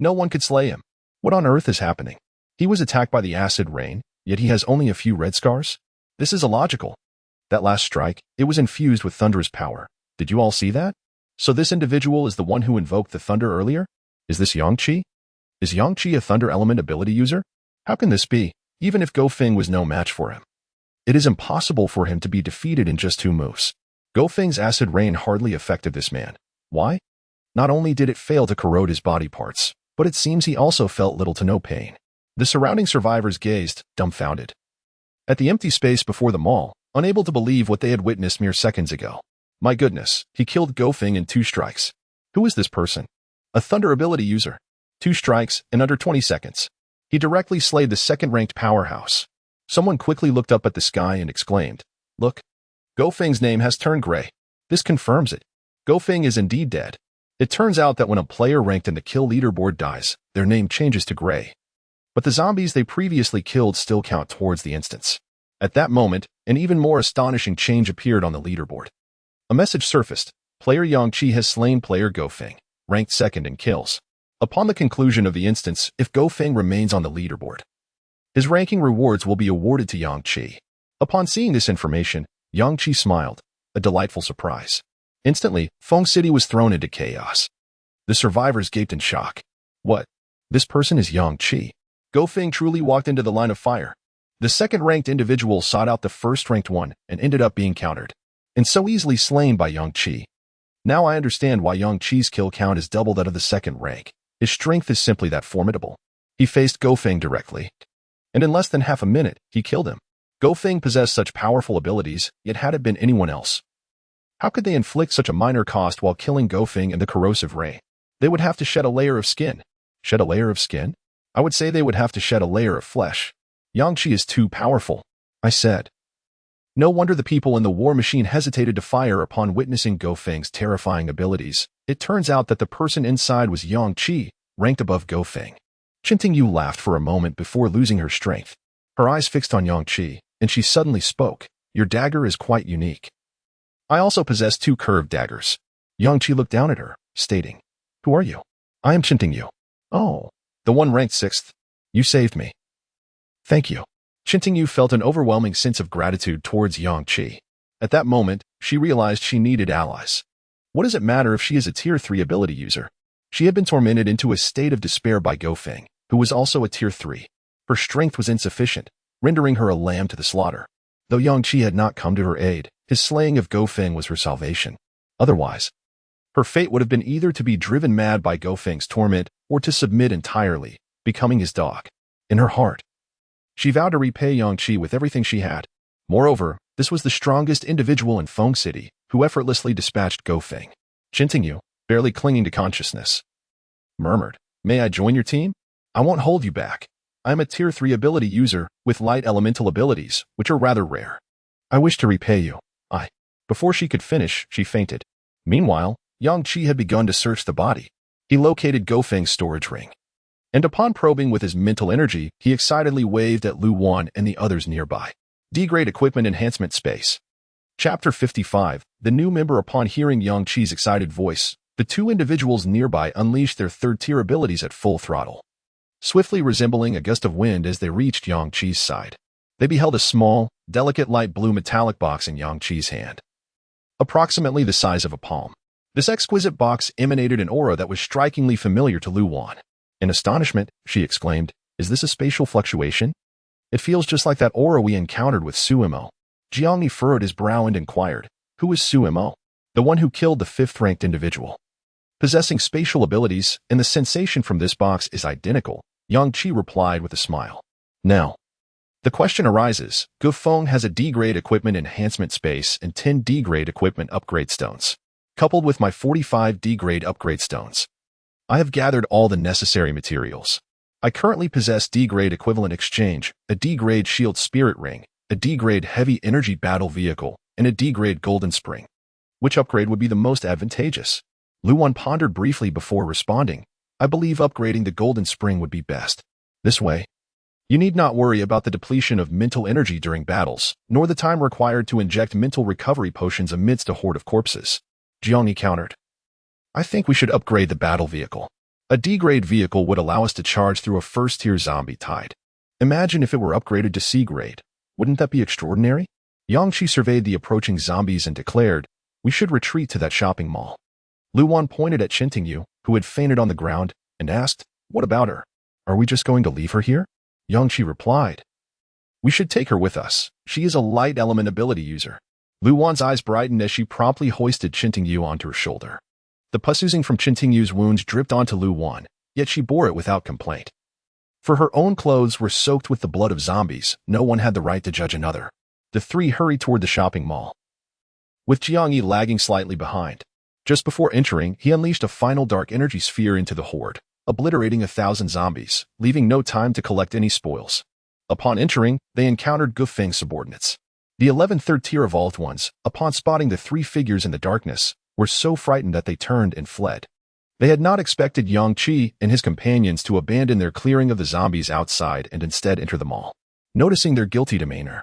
Speaker 1: no one could slay him. What on earth is happening? He was attacked by the acid rain, yet he has only a few red scars? This is illogical. That last strike, it was infused with thunderous power. Did you all see that? So this individual is the one who invoked the thunder earlier? Is this Qi? Is Qi a thunder element ability user? How can this be, even if Go Feng was no match for him? It is impossible for him to be defeated in just 2 moves. Go Feng's acid rain hardly affected this man. Why? Not only did it fail to corrode his body parts, but it seems he also felt little to no pain. The surrounding survivors gazed, dumbfounded, at the empty space before the mall, unable to believe what they had witnessed mere seconds ago. My goodness, he killed Go Feng in 2 strikes. Who is this person? A thunder ability user. 2 strikes in under 20 seconds. He directly slayed the second-ranked powerhouse. Someone quickly looked up at the sky and exclaimed, "Look, Go Feng's name has turned gray. This confirms it. Go Feng is indeed dead." It turns out that when a player ranked in the kill leaderboard dies, their name changes to gray. But the zombies they previously killed still count towards the instance. At that moment, an even more astonishing change appeared on the leaderboard. A message surfaced. Player Qi has slain player Go Feng, ranked 2nd in kills. Upon the conclusion of the instance, if Go Feng remains on the leaderboard, his ranking rewards will be awarded to Qi. Upon seeing this information, Qi smiled, a delightful surprise. Instantly, Feng City was thrown into chaos. The survivors gaped in shock. What? This person is Qi. Go Feng truly walked into the line of fire. The second-ranked individual sought out the first-ranked one and ended up being countered, and so easily slain by Qi. Now I understand why Qi's kill count is double that of the second rank. His strength is simply that formidable. He faced Go Feng directly, and in less than half a minute, he killed him. Go Feng possessed such powerful abilities, yet had it been anyone else, how could they inflict such a minor cost while killing Go Feng in the corrosive rain? They would have to shed a layer of skin. Shed a layer of skin? I would say they would have to shed a layer of flesh. Qi is too powerful, I said. No wonder the people in the war machine hesitated to fire upon witnessing Go Feng's terrifying abilities. It turns out that the person inside was Qi, ranked above Go Feng. Yu laughed for a moment before losing her strength. Her eyes fixed on Qi, and she suddenly spoke. Your dagger is quite unique. I also possess 2 curved daggers. Yang Qi looked down at her, stating, Who are you? I am Chinting. Oh, the one ranked 6th. You saved me. Thank you. Chinting felt an overwhelming sense of gratitude towards Yang Qi. At that moment, she realized she needed allies. What does it matter if she is a Tier 3 ability user? She had been tormented into a state of despair by Gofeng, who was also a Tier 3. Her strength was insufficient, rendering her a lamb to the slaughter. Though Yang Qi had not come to her aid, his slaying of Gofeng was her salvation. Otherwise, her fate would have been either to be driven mad by Gofeng's torment or to submit entirely, becoming his dog. In her heart, she vowed to repay Yang Qi with everything she had. Moreover, this was the strongest individual in Feng City who effortlessly dispatched Gofeng. Chinting, barely clinging to consciousness, murmured, May I join your team? I won't hold you back. I am a Tier 3 ability user with light elemental abilities, which are rather rare. I wish to repay you. Before she could finish, she fainted. Meanwhile, Yang Qi had begun to search the body. He located Gofeng's storage ring. And upon probing with his mental energy, he excitedly waved at Lu Wan and the others nearby. D-grade equipment enhancement space. Chapter 55. The new member. Upon hearing Yang Qi's excited voice, the 2 individuals nearby unleashed their 3rd-tier abilities at full throttle. Swiftly resembling a gust of wind as they reached Yang Qi's side, they beheld a small, delicate light blue metallic box in Yang Qi's hand, approximately the size of a palm. This exquisite box emanated an aura that was strikingly familiar to Lu Wan. In astonishment, she exclaimed, Is this a spatial fluctuation? It feels just like that aura we encountered with Suimo. Jiang Yi furrowed his brow and inquired, Who is Suimo? The one who killed the 5th-ranked individual. Possessing spatial abilities, and the sensation from this box is identical, Yang Qi replied with a smile. Now, the question arises, Gofeng has a D-grade equipment enhancement space and 10 D-grade equipment upgrade stones. Coupled with my 45 D-grade upgrade stones, I have gathered all the necessary materials. I currently possess D-grade equivalent exchange, a D-grade shield spirit ring, a D-grade heavy energy battle vehicle, and a D-grade golden spring. Which upgrade would be the most advantageous? Lu Wan pondered briefly before responding. I believe upgrading the golden spring would be best. This way, you need not worry about the depletion of mental energy during battles, nor the time required to inject mental recovery potions amidst a horde of corpses. Jiang Yi countered. I think we should upgrade the battle vehicle. A D-grade vehicle would allow us to charge through a 1st-tier zombie tide. Imagine if it were upgraded to C-grade. Wouldn't that be extraordinary? Yang Qi surveyed the approaching zombies and declared, We should retreat to that shopping mall. Lu Wan pointed at Chinting, who had fainted on the ground, and asked, What about her? Are we just going to leave her here? Yang Qi replied, We should take her with us. She is a light element ability user. Lu Wan's eyes brightened as she promptly hoisted Chinting onto her shoulder. The pus oozing from Chinting wounds dripped onto Lu Wan, yet she bore it without complaint. For her own clothes were soaked with the blood of zombies, no one had the right to judge another. The 3 hurried toward the shopping mall, with Jiang Yi lagging slightly behind. Just before entering, he unleashed a final dark energy sphere into the horde, obliterating 1,000 zombies, leaving no time to collect any spoils. Upon entering, they encountered Gofeng's subordinates. The 11 3rd-tier evolved ones, upon spotting the 3 figures in the darkness, were so frightened that they turned and fled. They had not expected Yang Qi and his companions to abandon their clearing of the zombies outside and instead enter the mall. Noticing their guilty demeanor,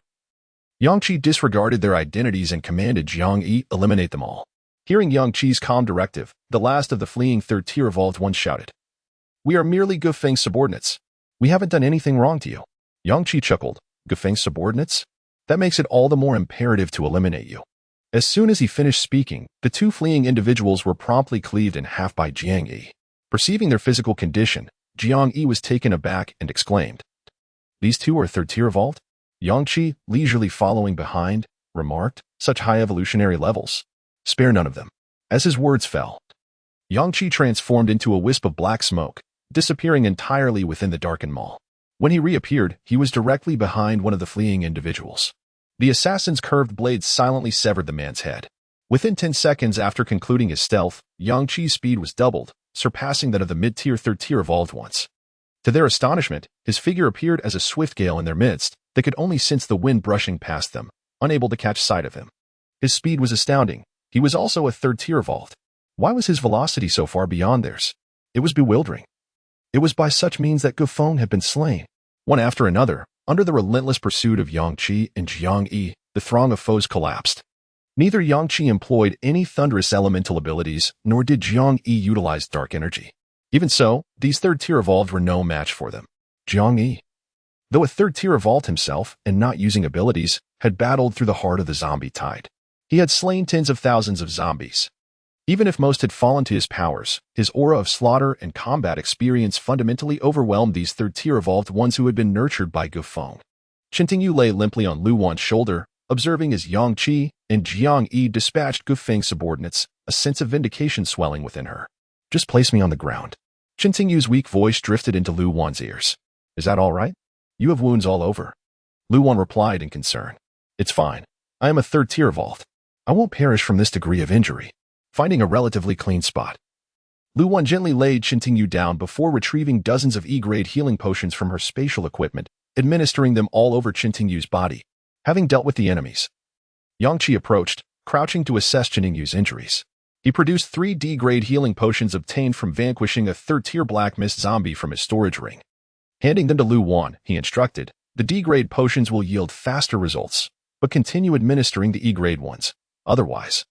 Speaker 1: Yang Qi disregarded their identities and commanded Jiang Yi eliminate them all. Hearing Yang Qi's calm directive, the last of the fleeing 3rd-tier evolved ones shouted, We are merely Gofeng's subordinates. We haven't done anything wrong to you. Yang Qi chuckled, Gofeng's subordinates? That makes it all the more imperative to eliminate you. As soon as he finished speaking, the 2 fleeing individuals were promptly cleaved in half by Jiang Yi. Perceiving their physical condition, Jiang Yi was taken aback and exclaimed, These 2 are 3rd-tier evolved? Yang Qi, leisurely following behind, remarked, Such high evolutionary levels. Spare none of them. As his words fell, Yang Qi transformed into a wisp of black smoke, disappearing entirely within the darkened mall. When he reappeared, he was directly behind one of the fleeing individuals. The assassin's curved blade silently severed the man's head. Within 10 seconds after concluding his stealth, Yang Qi's speed was doubled, surpassing that of the mid-tier 3rd-tier evolved ones. To their astonishment, his figure appeared as a swift gale in their midst that could only sense the wind brushing past them, unable to catch sight of him. His speed was astounding. He was also a 3rd-tier evolved. Why was his velocity so far beyond theirs? It was bewildering. It was by such means that Gofeng had been slain. One after another, under the relentless pursuit of Yang Qi and Jiang Yi, the the throng of foes collapsed. Neither Yang-Chi employed any thunderous elemental abilities, nor did Jiang-Yi utilize dark energy. Even so, these third-tier evolved were no match for them. Jiang-Yi, though a third-tier evolved himself and not using abilities, had battled through the heart of the zombie tide. He had slain tens of thousands of zombies. Even if most had fallen to his powers, his aura of slaughter and combat experience fundamentally overwhelmed these third-tier evolved ones who had been nurtured by Gufeng. Yu lay limply on Lu Wan's shoulder, observing as Yang-Chi and Jiang-Yi dispatched Gufeng's subordinates, a sense of vindication swelling within her. Just place me on the ground. Yu's weak voice drifted into Lu Wan's ears. Is that all right? You have wounds all over. Lu Wan replied in concern. It's fine. I am a third-tier evolved. I won't perish from this degree of injury. Finding a relatively clean spot, Lu Wan gently laid Yu down before retrieving dozens of E-grade healing potions from her spatial equipment, administering them all over Yu's body. Having dealt with the enemies, Yang-Chi approached, crouching to assess Yu's injuries. He produced 3 D-grade healing potions obtained from vanquishing a third-tier Black Mist zombie from his storage ring. Handing them to Lu Wan, he instructed, the D-grade potions will yield faster results, but continue administering the E-grade ones. Otherwise,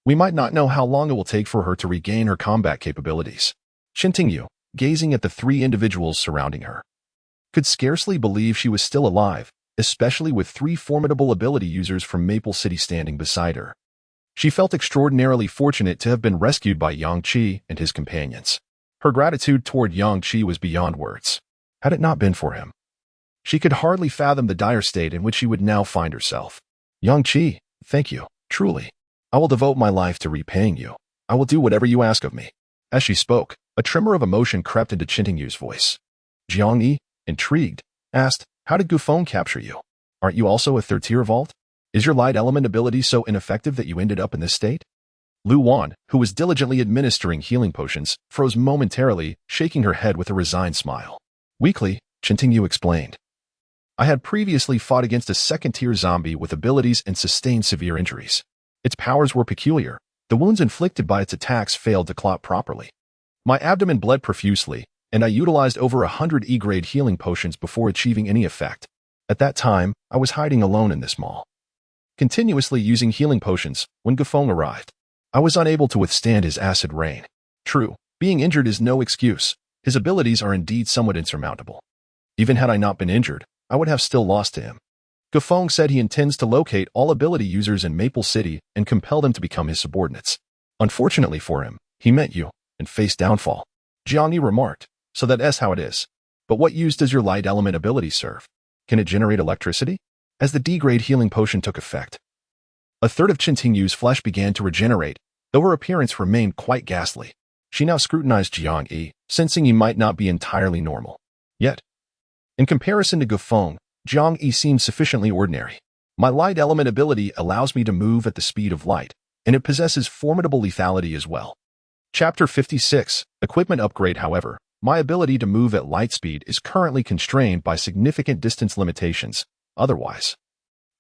Speaker 1: we might not know how long it will take for her to regain her combat capabilities. Yu, gazing at the 3 individuals surrounding her, could scarcely believe she was still alive, especially with 3 formidable ability users from Maple City standing beside her. She felt extraordinarily fortunate to have been rescued by Yang-Chi and his companions. Her gratitude toward Yang-Chi was beyond words. Had it not been for him, she could hardly fathom the dire state in which she would now find herself. Yang-Chi, thank you, truly. I will devote my life to repaying you. I will do whatever you ask of me. As she spoke, a tremor of emotion crept into Yu's voice. Jiang-Yi, intrigued, asked, how did Gufeng capture you? Aren't you also a third-tier evolved? Is your light element ability so ineffective that you ended up in this state? Lu Wan, who was diligently administering healing potions, froze momentarily, shaking her head with a resigned smile. Weakly, Yu explained. I had previously fought against a second-tier zombie with abilities and sustained severe injuries. Its powers were peculiar. The wounds inflicted by its attacks failed to clot properly. My abdomen bled profusely, and I utilized over 100 E-grade healing potions before achieving any effect. At that time, I was hiding alone in this mall, continuously using healing potions. When Gufeng arrived, I was unable to withstand his acid rain. True, being injured is no excuse. His abilities are indeed somewhat insurmountable. Even had I not been injured, I would have still lost to him. Gufeng said he intends to locate all ability users in Maple City and compel them to become his subordinates. Unfortunately for him, he met you and faced downfall. Jiang-Yi remarked, so that's how it is. But what use does your light element ability serve? Can it generate electricity? As the D-grade healing potion took effect, a third of Yu's flesh began to regenerate, though her appearance remained quite ghastly. She now scrutinized Jiang-Yi, sensing he might not be entirely normal. Yet, in comparison to Gufeng, Jiang-Yi seemed sufficiently ordinary. My light element ability allows me to move at the speed of light, and it possesses formidable lethality as well. Chapter 56, Equipment Upgrade. However, my ability to move at light speed is currently constrained by significant distance limitations. Otherwise,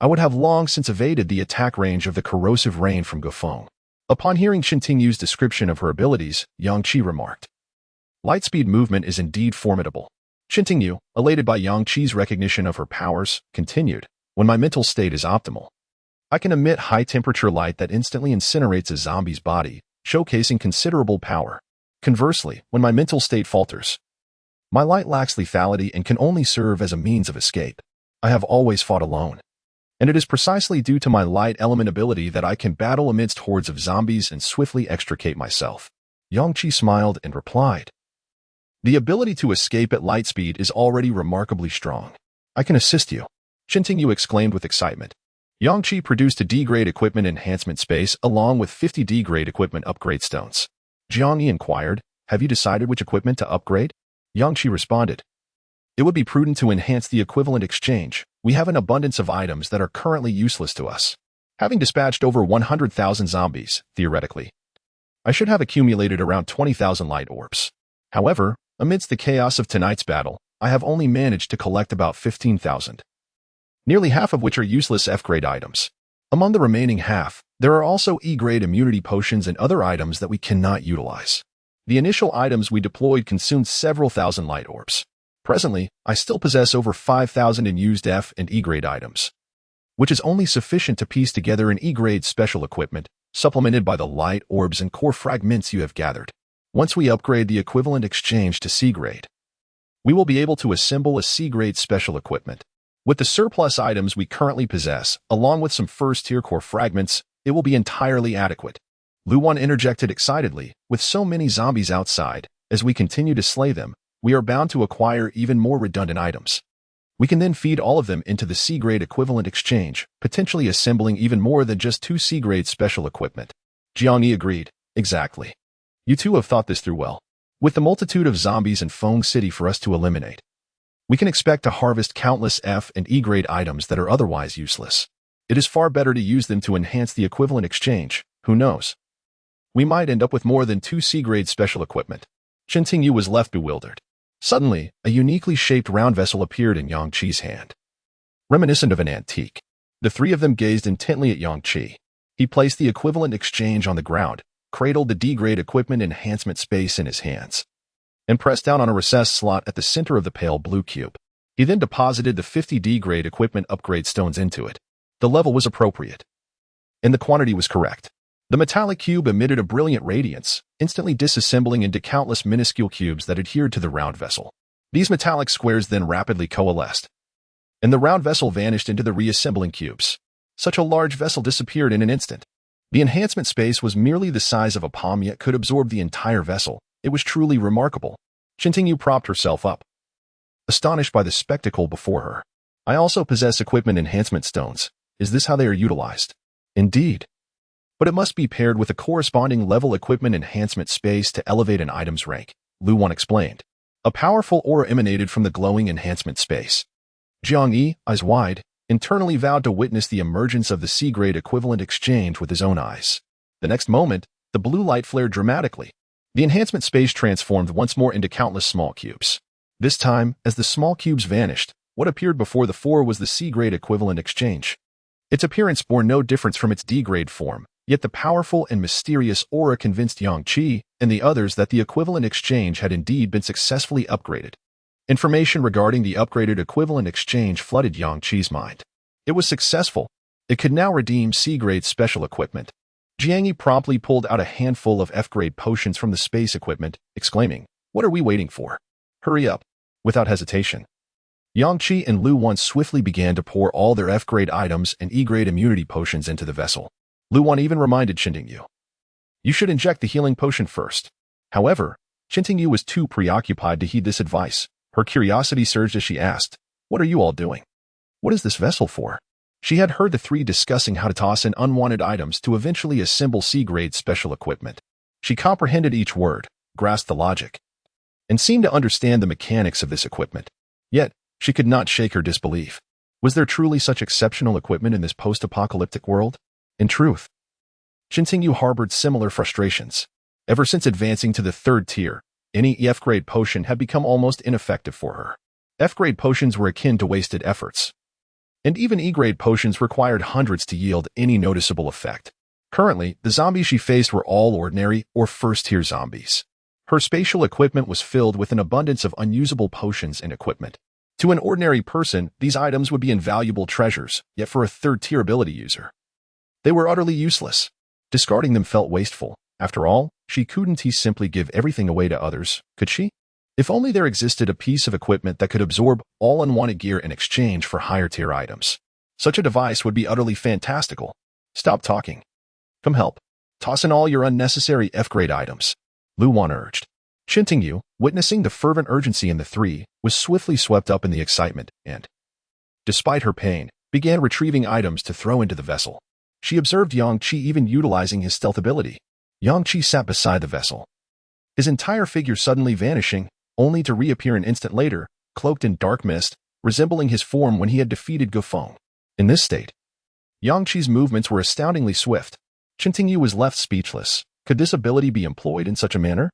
Speaker 1: I would have long since evaded the attack range of the corrosive rain from Gufeng. Upon hearing Yu's description of her abilities, Yang-Chi remarked, lightspeed movement is indeed formidable. Yu, elated by Yang-Chi's recognition of her powers, continued, when my mental state is optimal, I can emit high-temperature light that instantly incinerates a zombie's body, showcasing considerable power. Conversely, when my mental state falters, my light lacks lethality and can only serve as a means of escape. I have always fought alone, and it is precisely due to my light element ability that I can battle amidst hordes of zombies and swiftly extricate myself. Yang-Chi smiled and replied, the ability to escape at light speed is already remarkably strong. I can assist you. Yu exclaimed with excitement. Yang-Chi produced a D-grade equipment enhancement space along with 50 D-grade equipment upgrade stones. Jiang-Yi inquired, have you decided which equipment to upgrade? Yang-Chi responded, it would be prudent to enhance the equivalent exchange. We have an abundance of items that are currently useless to us. Having dispatched over 100,000 zombies, theoretically, I should have accumulated around 20,000 light orbs. However, amidst the chaos of tonight's battle, I have only managed to collect about 15,000. Nearly half of which are useless F-grade items. Among the remaining half, there are also E-grade immunity potions and other items that we cannot utilize. The initial items we deployed consumed several thousand light orbs. Presently, I still possess over 5,000 unused F and E-grade items, which is only sufficient to piece together an E-grade special equipment, supplemented by the light orbs and core fragments you have gathered. Once we upgrade the equivalent exchange to C-grade, we will be able to assemble a C-grade special equipment. With the surplus items we currently possess, along with some first-tier core fragments, it will be entirely adequate. Luwan interjected excitedly. With so many zombies outside, as we continue to slay them, we are bound to acquire even more redundant items. We can then feed all of them into the C-grade equivalent exchange, potentially assembling even more than just 2 C-grade special equipment. Jiang Yi agreed. Exactly. You two have thought this through well. With the multitude of zombies in Feng City for us to eliminate, we can expect to harvest countless F and E-grade items that are otherwise useless. It is far better to use them to enhance the equivalent exchange. Who knows? We might end up with more than 2 C-grade special equipment. Chen Tingyu was left bewildered. Suddenly, a uniquely shaped round vessel appeared in Yang Qi's hand. Reminiscent of an antique, the three of them gazed intently at Yang Qi. He placed the equivalent exchange on the ground, cradled the D-grade equipment enhancement space in his hands, and pressed down on a recessed slot at the center of the pale blue cube. He then deposited the 50 D-grade equipment upgrade stones into it. The level was appropriate, and the quantity was correct. The metallic cube emitted a brilliant radiance, instantly disassembling into countless minuscule cubes that adhered to the round vessel. These metallic squares then rapidly coalesced, and the round vessel vanished into the reassembling cubes. Such a large vessel disappeared in an instant. The enhancement space was merely the size of a palm yet could absorb the entire vessel. It was truly remarkable. Chen Tingyu propped herself up, astonished by the spectacle before her. I also possess equipment enhancement stones. Is this how they are utilized? Indeed. But it must be paired with a corresponding level equipment enhancement space to elevate an item's rank, Luwan explained. A powerful aura emanated from the glowing enhancement space. Jiang Yi, eyes wide, internally vowed to witness the emergence of the C-grade equivalent exchange with his own eyes. The next moment, the blue light flared dramatically. The enhancement space transformed once more into countless small cubes. This time, as the small cubes vanished, what appeared before the four was the C-grade equivalent exchange. Its appearance bore no difference from its D-grade form, yet the powerful and mysterious aura convinced Yang Qi and the others that the equivalent exchange had indeed been successfully upgraded. Information regarding the upgraded equivalent exchange flooded Yang Qi's mind. It was successful. It could now redeem C-grade special equipment. Jiang Yi promptly pulled out a handful of F-grade potions from the space equipment, exclaiming, "What are we waiting for? Hurry up." Without hesitation, Yang Qi and Luwan swiftly began to pour all their F-grade items and E-grade immunity potions into the vessel. Luwan even reminded Chen Tingyu, "You should inject the healing potion first." However, Chen Tingyu was too preoccupied to heed this advice. Her curiosity surged as she asked, "What are you all doing? What is this vessel for?" She had heard the three discussing how to toss in unwanted items to eventually assemble C-grade special equipment. She comprehended each word, grasped the logic, and seemed to understand the mechanics of this equipment. Yet, she could not shake her disbelief. Was there truly such exceptional equipment in this post-apocalyptic world? In truth, Chen Tingyu harbored similar frustrations. Ever since advancing to the 3rd tier, any F-grade potion had become almost ineffective for her. F-grade potions were akin to wasted efforts, and even E-grade potions required hundreds to yield any noticeable effect. Currently, the zombies she faced were all ordinary or first-tier zombies. Her spatial equipment was filled with an abundance of unusable potions and equipment. To an ordinary person, these items would be invaluable treasures, yet for a 3rd-tier ability user, they were utterly useless. Discarding them felt wasteful. After all, she couldn't simply give everything away to others, could she? If only there existed a piece of equipment that could absorb all unwanted gear in exchange for higher-tier items. Such a device would be utterly fantastical. Stop talking. Come help. Toss in all your unnecessary F-grade items, Luwan urged. Chen Tingyu, witnessing the fervent urgency in the three, was swiftly swept up in the excitement and, despite her pain, began retrieving items to throw into the vessel. She observed Yang Qi even utilizing his stealth ability. Yang Qi sat beside the vessel, his entire figure suddenly vanishing, only to reappear an instant later, cloaked in dark mist, resembling his form when he had defeated Gofeng. In this state, Yang Qi's movements were astoundingly swift. Chen Tingyu was left speechless. Could this ability be employed in such a manner?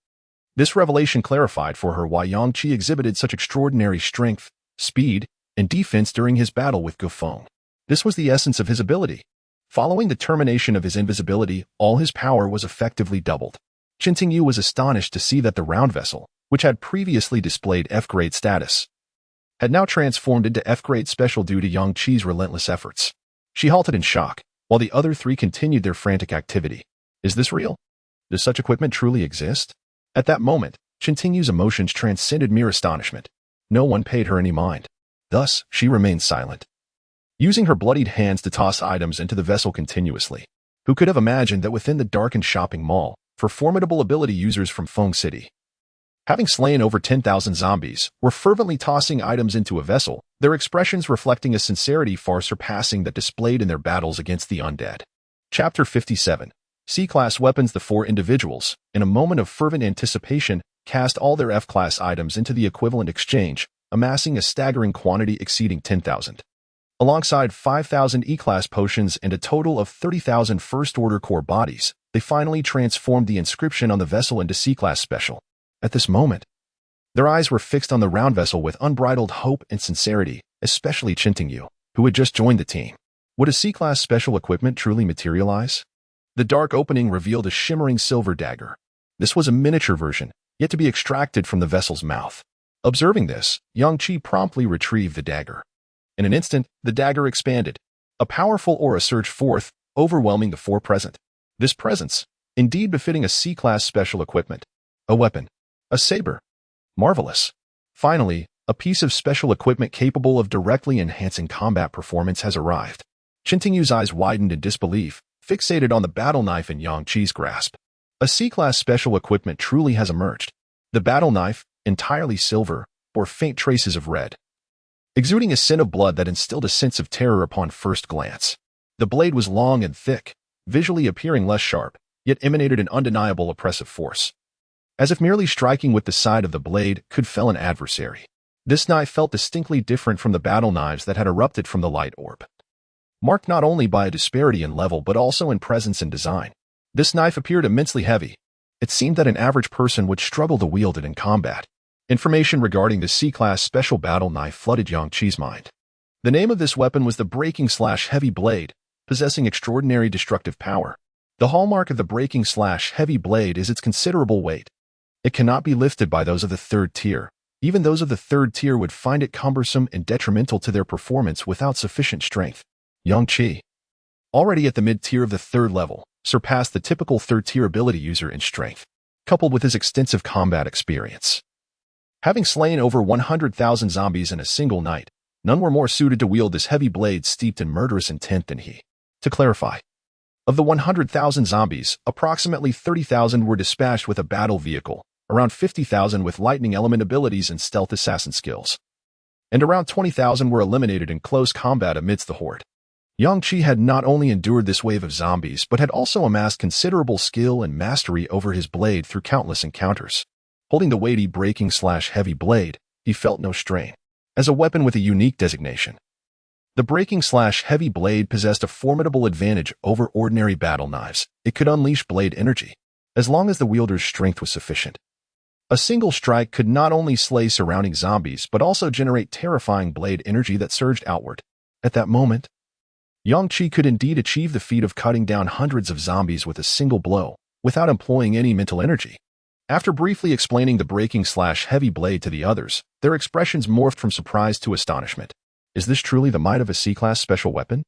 Speaker 1: This revelation clarified for her why Yang Qi exhibited such extraordinary strength, speed, and defense during his battle with Gofeng. This was the essence of his ability. Following the termination of his invisibility, all his power was effectively doubled. Chen Tingyu was astonished to see that the round vessel, which had previously displayed F-grade status, had now transformed into F-grade special due to Yang Qi's relentless efforts. She halted in shock, while the other three continued their frantic activity. Is this real? Does such equipment truly exist? At that moment, Chintingyu's emotions transcended mere astonishment. No one paid her any mind. Thus, she remained silent, using her bloodied hands to toss items into the vessel continuously. Who could have imagined that within the darkened shopping mall, for formidable ability users from Feng City, having slain over 10,000 zombies, were fervently tossing items into a vessel, their expressions reflecting a sincerity far surpassing that displayed in their battles against the undead. Chapter 57. C-Class Weapons. The four individuals, in a moment of fervent anticipation, cast all their F-Class items into the equivalent exchange, amassing a staggering quantity exceeding 10,000. Alongside 5,000 E-Class potions and a total of 30,000 First-Order core bodies, they finally transformed the inscription on the vessel into C-Class Special. At this moment, their eyes were fixed on the round vessel with unbridled hope and sincerity, especially Chintingyu, who had just joined the team. Would a C-Class Special equipment truly materialize? The dark opening revealed a shimmering silver dagger. This was a miniature version, yet to be extracted from the vessel's mouth. Observing this, Yang Qi promptly retrieved the dagger. In an instant, the dagger expanded. A powerful aura surged forth, overwhelming the four present. This presence, indeed befitting a C-Class Special equipment. A weapon. A saber. Marvelous. Finally, a piece of special equipment capable of directly enhancing combat performance has arrived. Chintingyu's eyes widened in disbelief, fixated on the battle knife in Yang Qi's grasp. A C-Class Special equipment truly has emerged. The battle knife, entirely silver, bore faint traces of red, exuding a scent of blood that instilled a sense of terror upon first glance. The blade was long and thick, visually appearing less sharp, yet emanated an undeniable oppressive force. As if merely striking with the side of the blade could fell an adversary. This knife felt distinctly different from the battle knives that had erupted from the light orb, marked not only by a disparity in level but also in presence and design. This knife appeared immensely heavy. It seemed that an average person would struggle to wield it in combat. Information regarding the C-Class Special battle knife flooded Yang Qi's mind. The name of this weapon was the Breaking/Heavy Blade, possessing extraordinary destructive power. The hallmark of the Breaking/Heavy Blade is its considerable weight. It cannot be lifted by those of the third tier. Even those of the third tier would find it cumbersome and detrimental to their performance without sufficient strength. Yang Qi, already at the mid-tier of the third level, surpassed the typical third-tier ability user in strength, coupled with his extensive combat experience. Having slain over 100,000 zombies in a single night, none were more suited to wield this heavy blade steeped in murderous intent than he. To clarify, of the 100,000 zombies, approximately 30,000 were dispatched with a battle vehicle, around 50,000 with lightning element abilities and stealth assassin skills, and around 20,000 were eliminated in close combat amidst the horde. Yang Qi had not only endured this wave of zombies but had also amassed considerable skill and mastery over his blade through countless encounters. Holding the weighty Breaking/Heavy Blade, he felt no strain. As a weapon with a unique designation, the Breaking/Heavy Blade possessed a formidable advantage over ordinary battle knives. It could unleash blade energy, as long as the wielder's strength was sufficient. A single strike could not only slay surrounding zombies but also generate terrifying blade energy that surged outward. At that moment, Yang Qi could indeed achieve the feat of cutting down hundreds of zombies with a single blow, without employing any mental energy. After briefly explaining the Breaking/Heavy Blade to the others, their expressions morphed from surprise to astonishment. Is this truly the might of a C-Class Special weapon?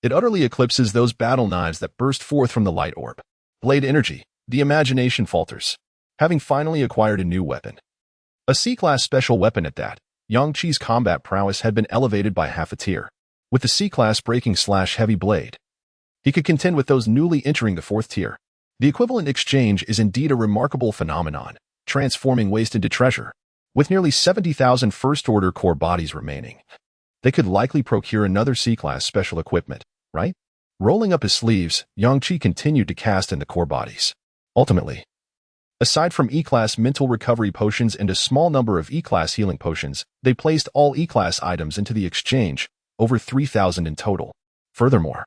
Speaker 1: It utterly eclipses those battle knives that burst forth from the light orb. Blade energy, the imagination falters. Having finally acquired a new weapon, a C-Class Special weapon at that, Yang Qi's combat prowess had been elevated by half a tier. With the C-Class Breaking/Heavy Blade, he could contend with those newly entering the fourth tier. The equivalent exchange is indeed a remarkable phenomenon, transforming waste into treasure. With nearly 70,000 first-order core bodies remaining, they could likely procure another C-Class Special equipment, right? Rolling up his sleeves, Yang Qi continued to cast in the core bodies. Ultimately, aside from E-Class mental recovery potions and a small number of E-Class healing potions, they placed all E-Class items into the exchange, over 3,000 in total. Furthermore,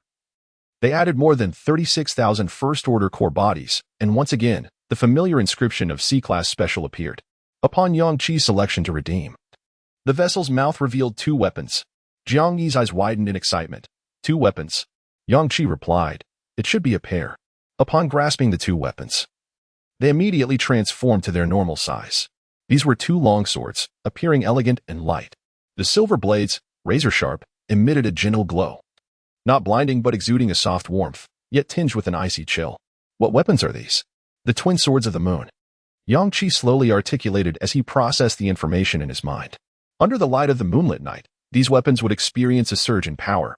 Speaker 1: they added more than 36,000 first-order core bodies, and once again, the familiar inscription of C-Class Special appeared. Upon Yang Qi's selection to redeem, the vessel's mouth revealed two weapons. Jiang Yi's eyes widened in excitement. 2 weapons. Yang Qi replied, it should be a pair. Upon grasping the 2 weapons, they immediately transformed to their normal size. These were 2 long swords, appearing elegant and light. The silver blades, razor-sharp, emitted a gentle glow. not blinding but exuding a soft warmth, yet tinged with an icy chill. What weapons are these? The twin swords of the moon. Yang Qi slowly articulated as he processed the information in his mind. Under the light of the moonlit night, these weapons would experience a surge in power.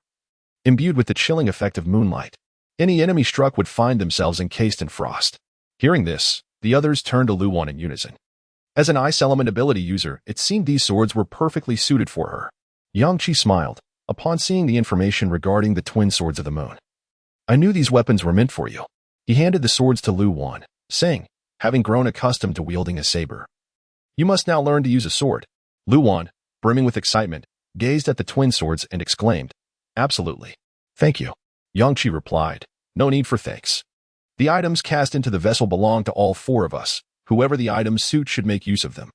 Speaker 1: Imbued with the chilling effect of moonlight, any enemy struck would find themselves encased in frost. Hearing this, the others turned to Luwan in unison. As an ice element ability user, it seemed these swords were perfectly suited for her. Yang Qi smiled upon seeing the information regarding the twin swords of the moon. I knew these weapons were meant for you. He handed the swords to Luwan, saying, having grown accustomed to wielding a saber. You must now learn to use a sword. Luwan, brimming with excitement, gazed at the twin swords and exclaimed, absolutely. Thank you. Yang Qi replied, no need for thanks. The items cast into the vessel belong to all four of us. Whoever the items suit should make use of them.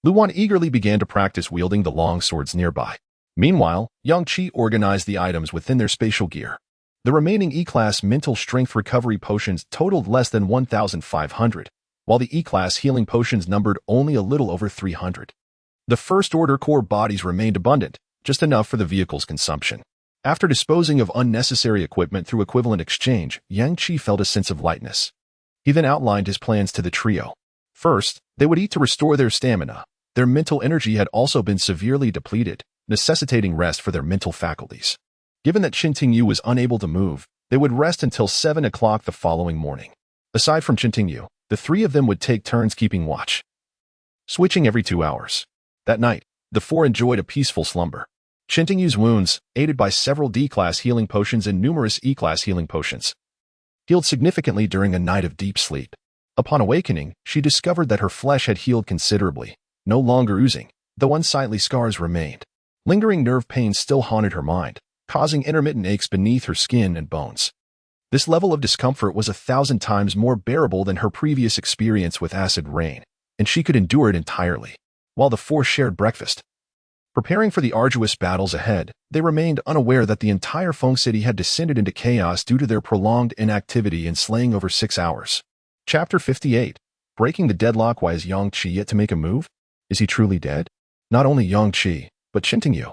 Speaker 1: Luwan eagerly began to practice wielding the long swords nearby. Meanwhile, Yang Qi organized the items within their spatial gear. The remaining E-Class mental strength recovery potions totaled less than 1,500, while the E-Class healing potions numbered only a little over 300. The first-order core bodies remained abundant, just enough for the vehicle's consumption. After disposing of unnecessary equipment through equivalent exchange, Yang Qi felt a sense of lightness. He then outlined his plans to the trio. First, they would eat to restore their stamina. Their mental energy had also been severely depleted, necessitating rest for their mental faculties. Given that Qintingyu was unable to move, they would rest until 7 o'clock the following morning. Aside from Qintingyu, the three of them would take turns keeping watch, switching every 2 hours. That night, the four enjoyed a peaceful slumber. Qintingyu's wounds, aided by several D-Class healing potions and numerous E-Class healing potions, healed significantly during a night of deep sleep. Upon awakening, she discovered that her flesh had healed considerably, no longer oozing, though unsightly scars remained. Lingering nerve pains still haunted her mind, causing intermittent aches beneath her skin and bones. This level of discomfort was 1,000 times more bearable than her previous experience with acid rain, and she could endure it entirely. While the four shared breakfast, preparing for the arduous battles ahead, they remained unaware that the entire Feng City had descended into chaos due to their prolonged inactivity and slaying over 6 hours. Chapter 58. Breaking the deadlock. Why is Yang Qi yet to make a move? Is he truly dead? Not only Yang Qi, but Qintingyu,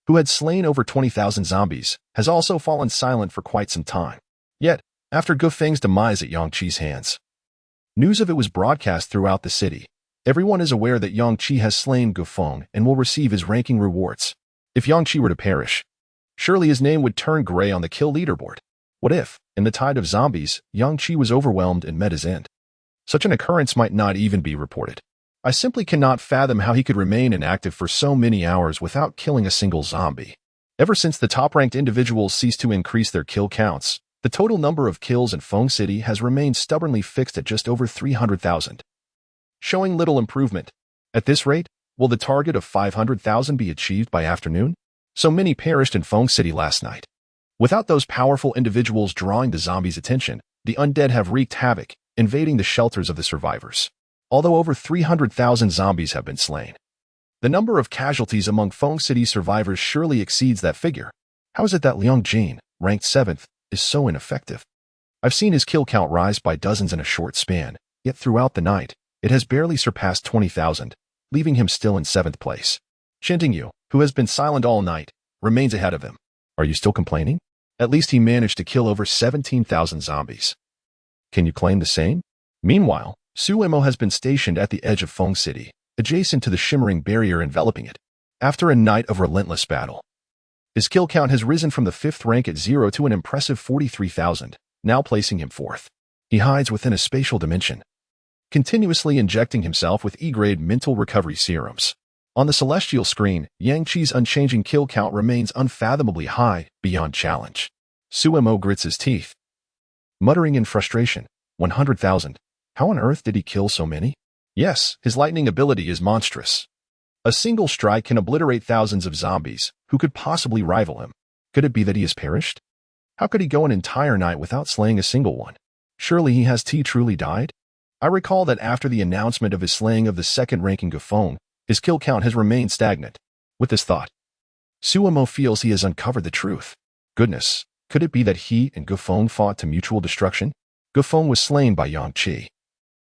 Speaker 1: who had slain over 20,000 zombies, has also fallen silent for quite some time. Yet, after Gu Feng's demise at Yang Qi's hands, news of it was broadcast throughout the city. Everyone is aware that Yang Qi has slain Gu Feng and will receive his ranking rewards. If Yang Qi were to perish, surely his name would turn gray on the kill leaderboard. What if, in the tide of zombies, Yang Qi was overwhelmed and met his end? Such an occurrence might not even be reported. I simply cannot fathom how he could remain inactive for so many hours without killing a single zombie. Ever since the top-ranked individuals ceased to increase their kill counts, the total number of kills in Feng City has remained stubbornly fixed at just over 300,000. Showing little improvement. At this rate, will the target of 500,000 be achieved by afternoon? So many perished in Feng City last night. Without those powerful individuals drawing the zombies' attention, the undead have wreaked havoc, invading the shelters of the survivors. Although over 300,000 zombies have been slain, the number of casualties among Feng City survivors surely exceeds that figure. How is it that Liang Jin, ranked 7th, is so ineffective? I've seen his kill count rise by dozens in a short span, yet throughout the night, it has barely surpassed 20,000, leaving him still in 7th place. Qintingyu, who has been silent all night, remains ahead of him. Are you still complaining? At least he managed to kill over 17,000 zombies. Can you claim the same? Meanwhile, Suemo has been stationed at the edge of Feng City, adjacent to the shimmering barrier enveloping it. After a night of relentless battle, his kill count has risen from the 5th rank at 0 to an impressive 43,000, now placing him 4th. He hides within a spatial dimension, continuously injecting himself with E-grade mental recovery serums. On the celestial screen, Yang Qi's unchanging kill count remains unfathomably high, beyond challenge. Suemo grits his teeth, muttering in frustration, 100,000. How on earth did he kill so many? Yes, his lightning ability is monstrous. A single strike can obliterate thousands of zombies. Who could possibly rival him? Could it be that he has perished? How could he go an entire night without slaying a single one? Surely he has truly died? I recall that after the announcement of his slaying of the 2nd-ranking Gu Feng, his kill count has remained stagnant. With this thought, Suemo feels he has uncovered the truth. Goodness, could it be that he and Gu Feng fought to mutual destruction? Gu Feng was slain by Yang Qi,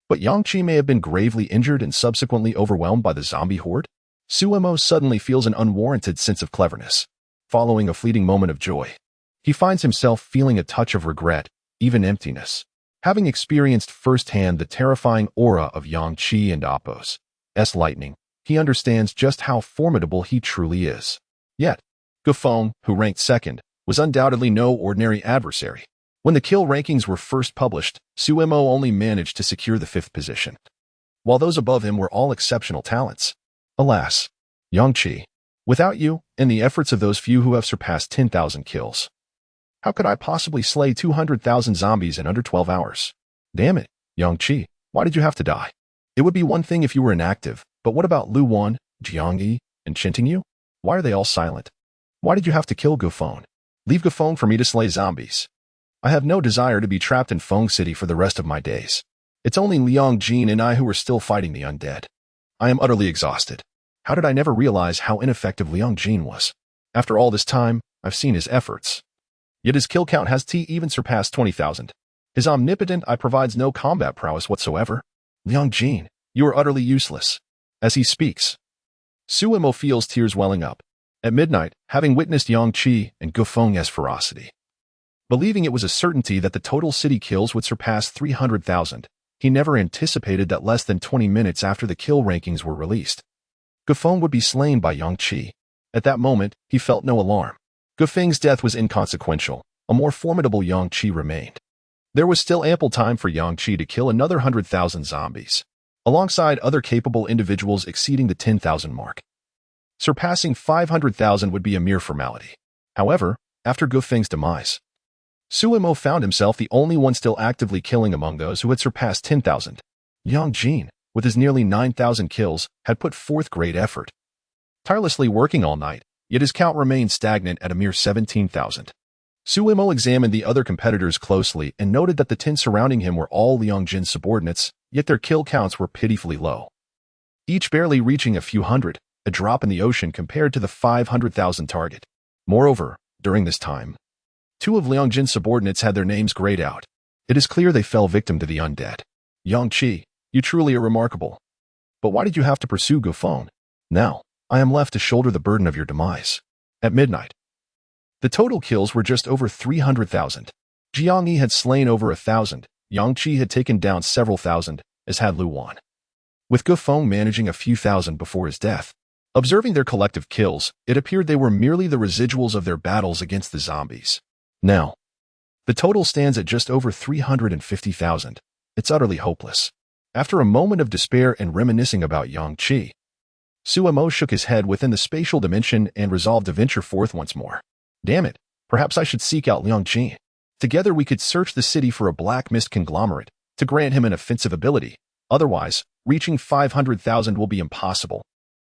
Speaker 1: but Yang Qi may have been gravely injured and subsequently overwhelmed by the zombie horde. Suemo suddenly feels an unwarranted sense of cleverness. Following a fleeting moment of joy, he finds himself feeling a touch of regret, even emptiness. Having experienced firsthand the terrifying aura of Yang Qi and Appo's lightning, he understands just how formidable he truly is. Yet, Gufeng, who ranked second, was undoubtedly no ordinary adversary. When the kill rankings were first published, Suemo only managed to secure the 5th position, while those above him were all exceptional talents. Alas, Yang Qi, without you and the efforts of those few who have surpassed 10,000 kills, how could I possibly slay 200,000 zombies in under 12 hours? Damn it, Yang Qi, why did you have to die? It would be one thing if you were inactive, but what about Lu Wan, Jiang Yi, and Qintingyu? Why are they all silent? Why did you have to kill Gufeng? Leave Gufeng for me to slay zombies. I have no desire to be trapped in Feng City for the rest of my days. It's only Liang Jin and I who are still fighting the undead. I am utterly exhausted. How did I never realize how ineffective Liang Jin was? After all this time, I've seen his efforts. Yet his kill count has even surpassed 20,000. His omnipotent eye provides no combat prowess whatsoever. Liang Jin, you are utterly useless. As he speaks, Suemo feels tears welling up. At midnight, having witnessed Yang Qi and Gufeng's ferocity, believing it was a certainty that the total city kills would surpass 300,000, he never anticipated that less than 20 minutes after the kill rankings were released, Gufeng would be slain by Yang Qi. At that moment, he felt no alarm. Gufeng's death was inconsequential. A more formidable Yang Qi remained. There was still ample time for Yang Qi to kill another 100,000 zombies, alongside other capable individuals exceeding the 10,000 mark. Surpassing 500,000 would be a mere formality. However, after Gufeng's demise, Suemo found himself the only one still actively killing among those who had surpassed 10,000. Yang Jin, with his nearly 9,000 kills, had put forth great effort, tirelessly working all night, yet his count remained stagnant at a mere 17,000. Suemo examined the other competitors closely and noted that the 10 surrounding him were all Liang Jin's subordinates, yet their kill counts were pitifully low, each barely reaching a few hundred, a drop in the ocean compared to the 500,000 target. Moreover, during this time, 2 of Liang Jin's subordinates had their names grayed out. It is clear they fell victim to the undead. Yang Qi, you truly are remarkable. But why did you have to pursue Gufeng? Now, I am left to shoulder the burden of your demise. At midnight, the total kills were just over 300,000. Jiang Yi had slain over 1,000. Yang Qi had taken down several thousand, as had Lu Wan, with Gufeng managing a few thousand before his death. Observing their collective kills, it appeared they were merely the residuals of their battles against the zombies. Now, the total stands at just over 350,000. It's utterly hopeless. After a moment of despair and reminiscing about Yang Qi, Suemo shook his head within the spatial dimension and resolved to venture forth once more. Damn it, perhaps I should seek out Liang Qi. Together we could search the city for a black mist conglomerate to grant him an offensive ability. Otherwise, reaching 500,000 will be impossible.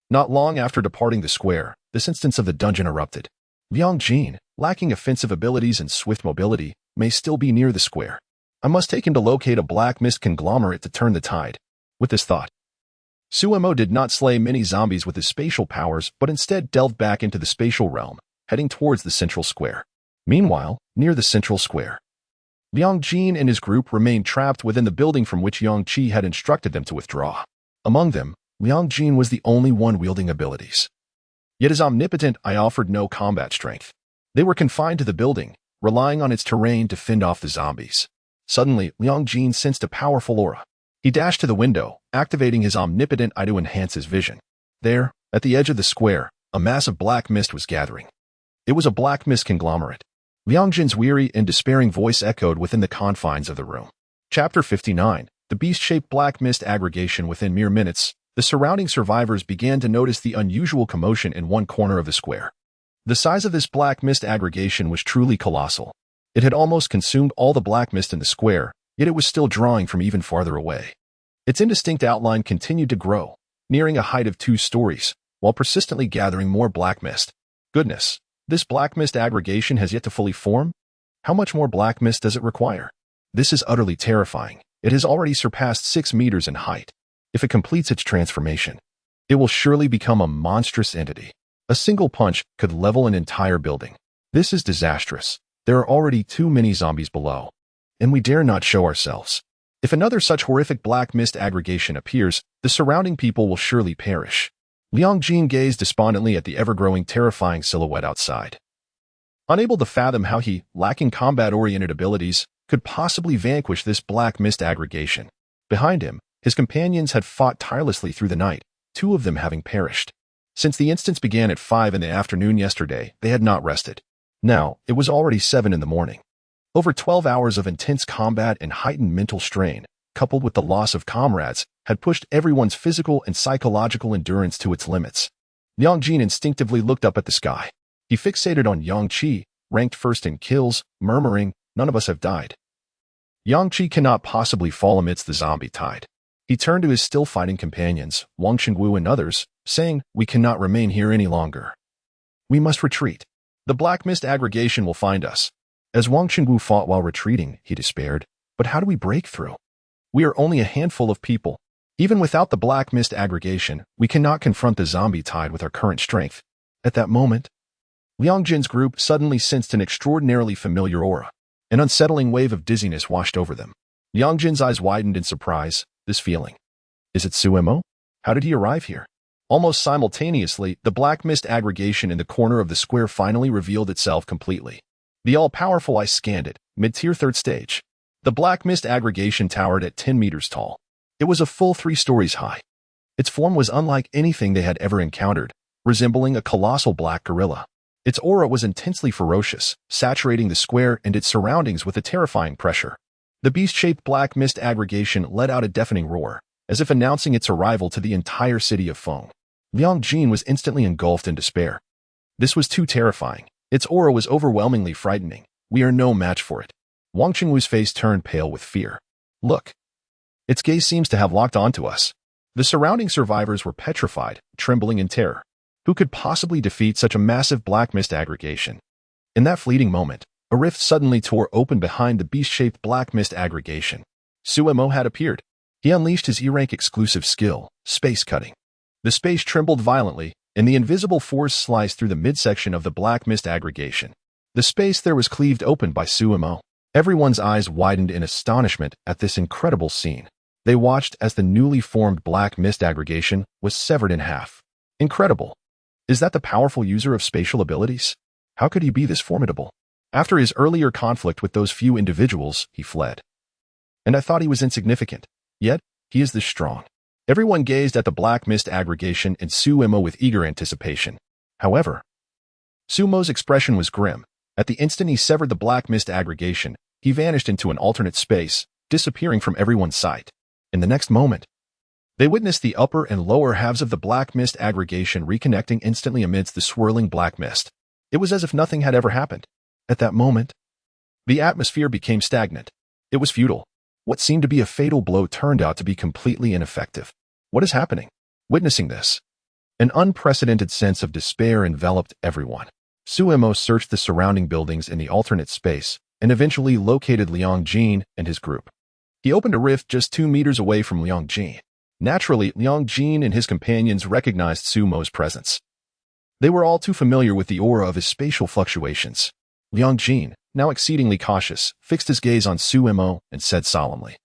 Speaker 1: Not long after departing the square, this instance of the dungeon erupted. Liang Jin, lacking offensive abilities and swift mobility, may still be near the square. I must take him to locate a black mist conglomerate to turn the tide. With this thought, Suemo did not slay many zombies with his spatial powers, but instead delved back into the spatial realm, heading towards the central square. Meanwhile, near the central square, Liang Jin and his group remained trapped within the building from which Yang Qi had instructed them to withdraw. Among them, Liang Jin was the only one wielding abilities. Yet his omnipotent eye offered no combat strength. They were confined to the building, relying on its terrain to fend off the zombies. Suddenly, Liang Jin sensed a powerful aura. He dashed to the window, activating his omnipotent eye to enhance his vision. There, at the edge of the square, a mass of black mist was gathering. It was a black mist conglomerate. Liang Jin's weary and despairing voice echoed within the confines of the room. Chapter 59. The beast-shaped black mist aggregation. Within mere minutes, the surrounding survivors began to notice the unusual commotion in one corner of the square. The size of this black mist aggregation was truly colossal. It had almost consumed all the black mist in the square, yet it was still drawing from even farther away. Its indistinct outline continued to grow, nearing a height of 2 stories, while persistently gathering more black mist. Goodness, this black mist aggregation has yet to fully form? How much more black mist does it require? This is utterly terrifying. It has already surpassed 6 meters in height. If it completes its transformation, it will surely become a monstrous entity. A single punch could level an entire building. This is disastrous. There are already too many zombies below, and we dare not show ourselves. If another such horrific black mist aggregation appears, the surrounding people will surely perish. Liang Jin gazed despondently at the ever-growing terrifying silhouette outside. Unable to fathom how he, lacking combat-oriented abilities, could possibly vanquish this black mist aggregation. Behind him, his companions had fought tirelessly through the night, 2 of them having perished. Since the instance began at 5 in the afternoon yesterday, they had not rested. Now, it was already 7 in the morning. Over 12 hours of intense combat and heightened mental strain, coupled with the loss of comrades, had pushed everyone's physical and psychological endurance to its limits. Liang Jin instinctively looked up at the sky. He fixated on Yang Qi, ranked first in kills, murmuring, "None of us have died. Yang Qi cannot possibly fall amidst the zombie tide." He turned to his still fighting companions, Wang Qingwu and others, saying, "We cannot remain here any longer. We must retreat. The black mist aggregation will find us." As Wang Qingwu fought while retreating, he despaired, "But how do we break through? We are only a handful of people. Even without the black mist aggregation, we cannot confront the zombie tide with our current strength." At that moment, Liang Jin's group suddenly sensed an extraordinarily familiar aura. An unsettling wave of dizziness washed over them. Liang Jin's eyes widened in surprise. This feeling. Is it Suemo? How did he arrive here? Almost simultaneously, the black mist aggregation in the corner of the square finally revealed itself completely. The all-powerful eye scanned it, mid-tier 3rd stage. The black mist aggregation towered at 10 meters tall. It was a full 3 stories high. Its form was unlike anything they had ever encountered, resembling a colossal black gorilla. Its aura was intensely ferocious, saturating the square and its surroundings with a terrifying pressure. The beast-shaped black mist aggregation let out a deafening roar, as if announcing its arrival to the entire city of Feng. Liang Jin was instantly engulfed in despair. This was too terrifying. Its aura was overwhelmingly frightening. We are no match for it. Wang Qingwu's face turned pale with fear. Look. Its gaze seems to have locked onto us. The surrounding survivors were petrified, trembling in terror. Who could possibly defeat such a massive black mist aggregation? In that fleeting moment, a rift suddenly tore open behind the beast-shaped black mist aggregation. Suemo had appeared. He unleashed his E-rank exclusive skill, space cutting. The space trembled violently, and the invisible force sliced through the midsection of the black mist aggregation. The space there was cleaved open by Suemo. Everyone's eyes widened in astonishment at this incredible scene. They watched as the newly formed black mist aggregation was severed in half. Incredible. Is that the powerful user of spatial abilities? How could he be this formidable? After his earlier conflict with those few individuals, he fled. And I thought he was insignificant. Yet, he is this strong. Everyone gazed at the black mist aggregation and Suemo with eager anticipation. However, Sumo's expression was grim. At the instant he severed the black mist aggregation, he vanished into an alternate space, disappearing from everyone's sight. In the next moment, they witnessed the upper and lower halves of the black mist aggregation reconnecting instantly amidst the swirling black mist. It was as if nothing had ever happened. At that moment, the atmosphere became stagnant. It was futile. What seemed to be a fatal blow turned out to be completely ineffective. What is happening? Witnessing this, an unprecedented sense of despair enveloped everyone. Suemo searched the surrounding buildings in the alternate space and eventually located Liang Jin and his group. He opened a rift just 2 meters away from Liang Jin. Naturally, Liang Jin and his companions recognized Sumo's presence. They were all too familiar with the aura of his spatial fluctuations. Liang Jin, now exceedingly cautious, fixed his gaze on Suemo and said solemnly,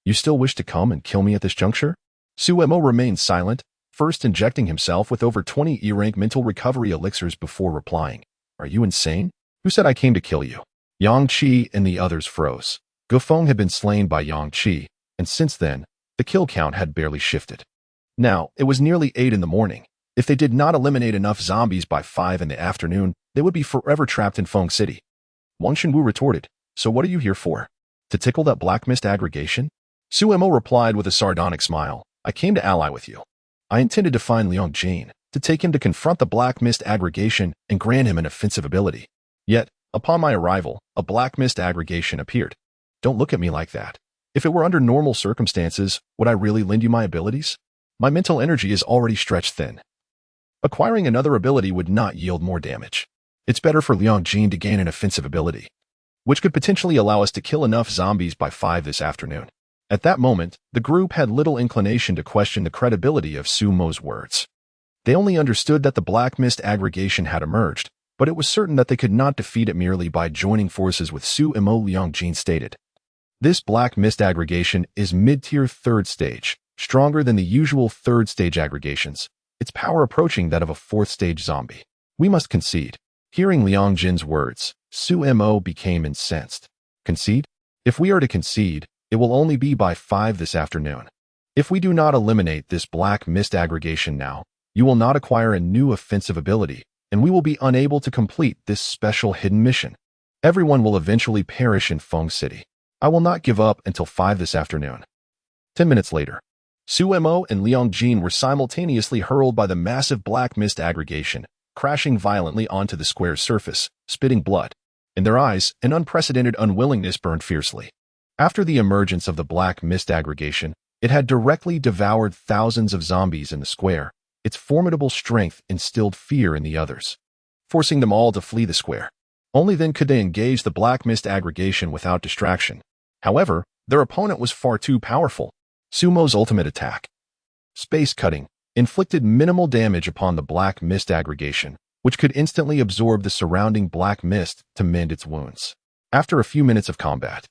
Speaker 1: "You still wish to come and kill me at this juncture?" Suemo remained silent, first injecting himself with over 20 E-rank mental recovery elixirs before replying, "Are you insane? Who said I came to kill you?" Yang Qi and the others froze. Gofeng had been slain by Yang Qi, and since then, the kill count had barely shifted. Now, it was nearly 8 in the morning. If they did not eliminate enough zombies by 5 in the afternoon, they would be forever trapped in Feng City. Wang Xinwu retorted, "So what are you here for? To tickle that black mist aggregation?" Suemo replied with a sardonic smile, "I came to ally with you. I intended to find Liang Jin, to take him to confront the black mist aggregation and grant him an offensive ability. Yet, upon my arrival, a black mist aggregation appeared. Don't look at me like that. If it were under normal circumstances, would I really lend you my abilities? My mental energy is already stretched thin. Acquiring another ability would not yield more damage. It's better for Liang Jin to gain an offensive ability, which could potentially allow us to kill enough zombies by 5 this afternoon." At that moment, the group had little inclination to question the credibility of Sumo's words. They only understood that the black mist aggregation had emerged, but it was certain that they could not defeat it merely by joining forces with Suemo. Liang Jin stated, "This black mist aggregation is mid-tier 3rd stage, stronger than the usual 3rd stage aggregations. Its power approaching that of a 4th stage zombie. We must concede." Hearing Liang Jin's words, Su Mo became incensed. Concede? If we are to concede, it will only be by 5 this afternoon. If we do not eliminate this black mist aggregation now, you will not acquire a new offensive ability, and we will be unable to complete this special hidden mission. Everyone will eventually perish in Feng City. I will not give up until 5 this afternoon. 10 minutes later, Su Mo and Liang Jin were simultaneously hurled by the massive black mist aggregation, crashing violently onto the square's surface, spitting blood. In their eyes, an unprecedented unwillingness burned fiercely. After the emergence of the black mist aggregation, it had directly devoured thousands of zombies in the square. Its formidable strength instilled fear in the others, forcing them all to flee the square. Only then could they engage the black mist aggregation without distraction. However, their opponent was far too powerful. Sumo's ultimate attack, Space Cutting, inflicted minimal damage upon the black mist aggregation, which could instantly absorb the surrounding black mist to mend its wounds. After a few minutes of combat,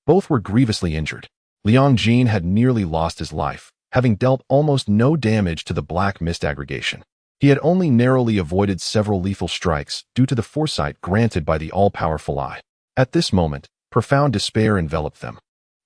Speaker 1: both were grievously injured. Liang Jin had nearly lost his life, having dealt almost no damage to the black mist aggregation. He had only narrowly avoided several lethal strikes due to the foresight granted by the all-powerful Eye. At this moment, profound despair enveloped them,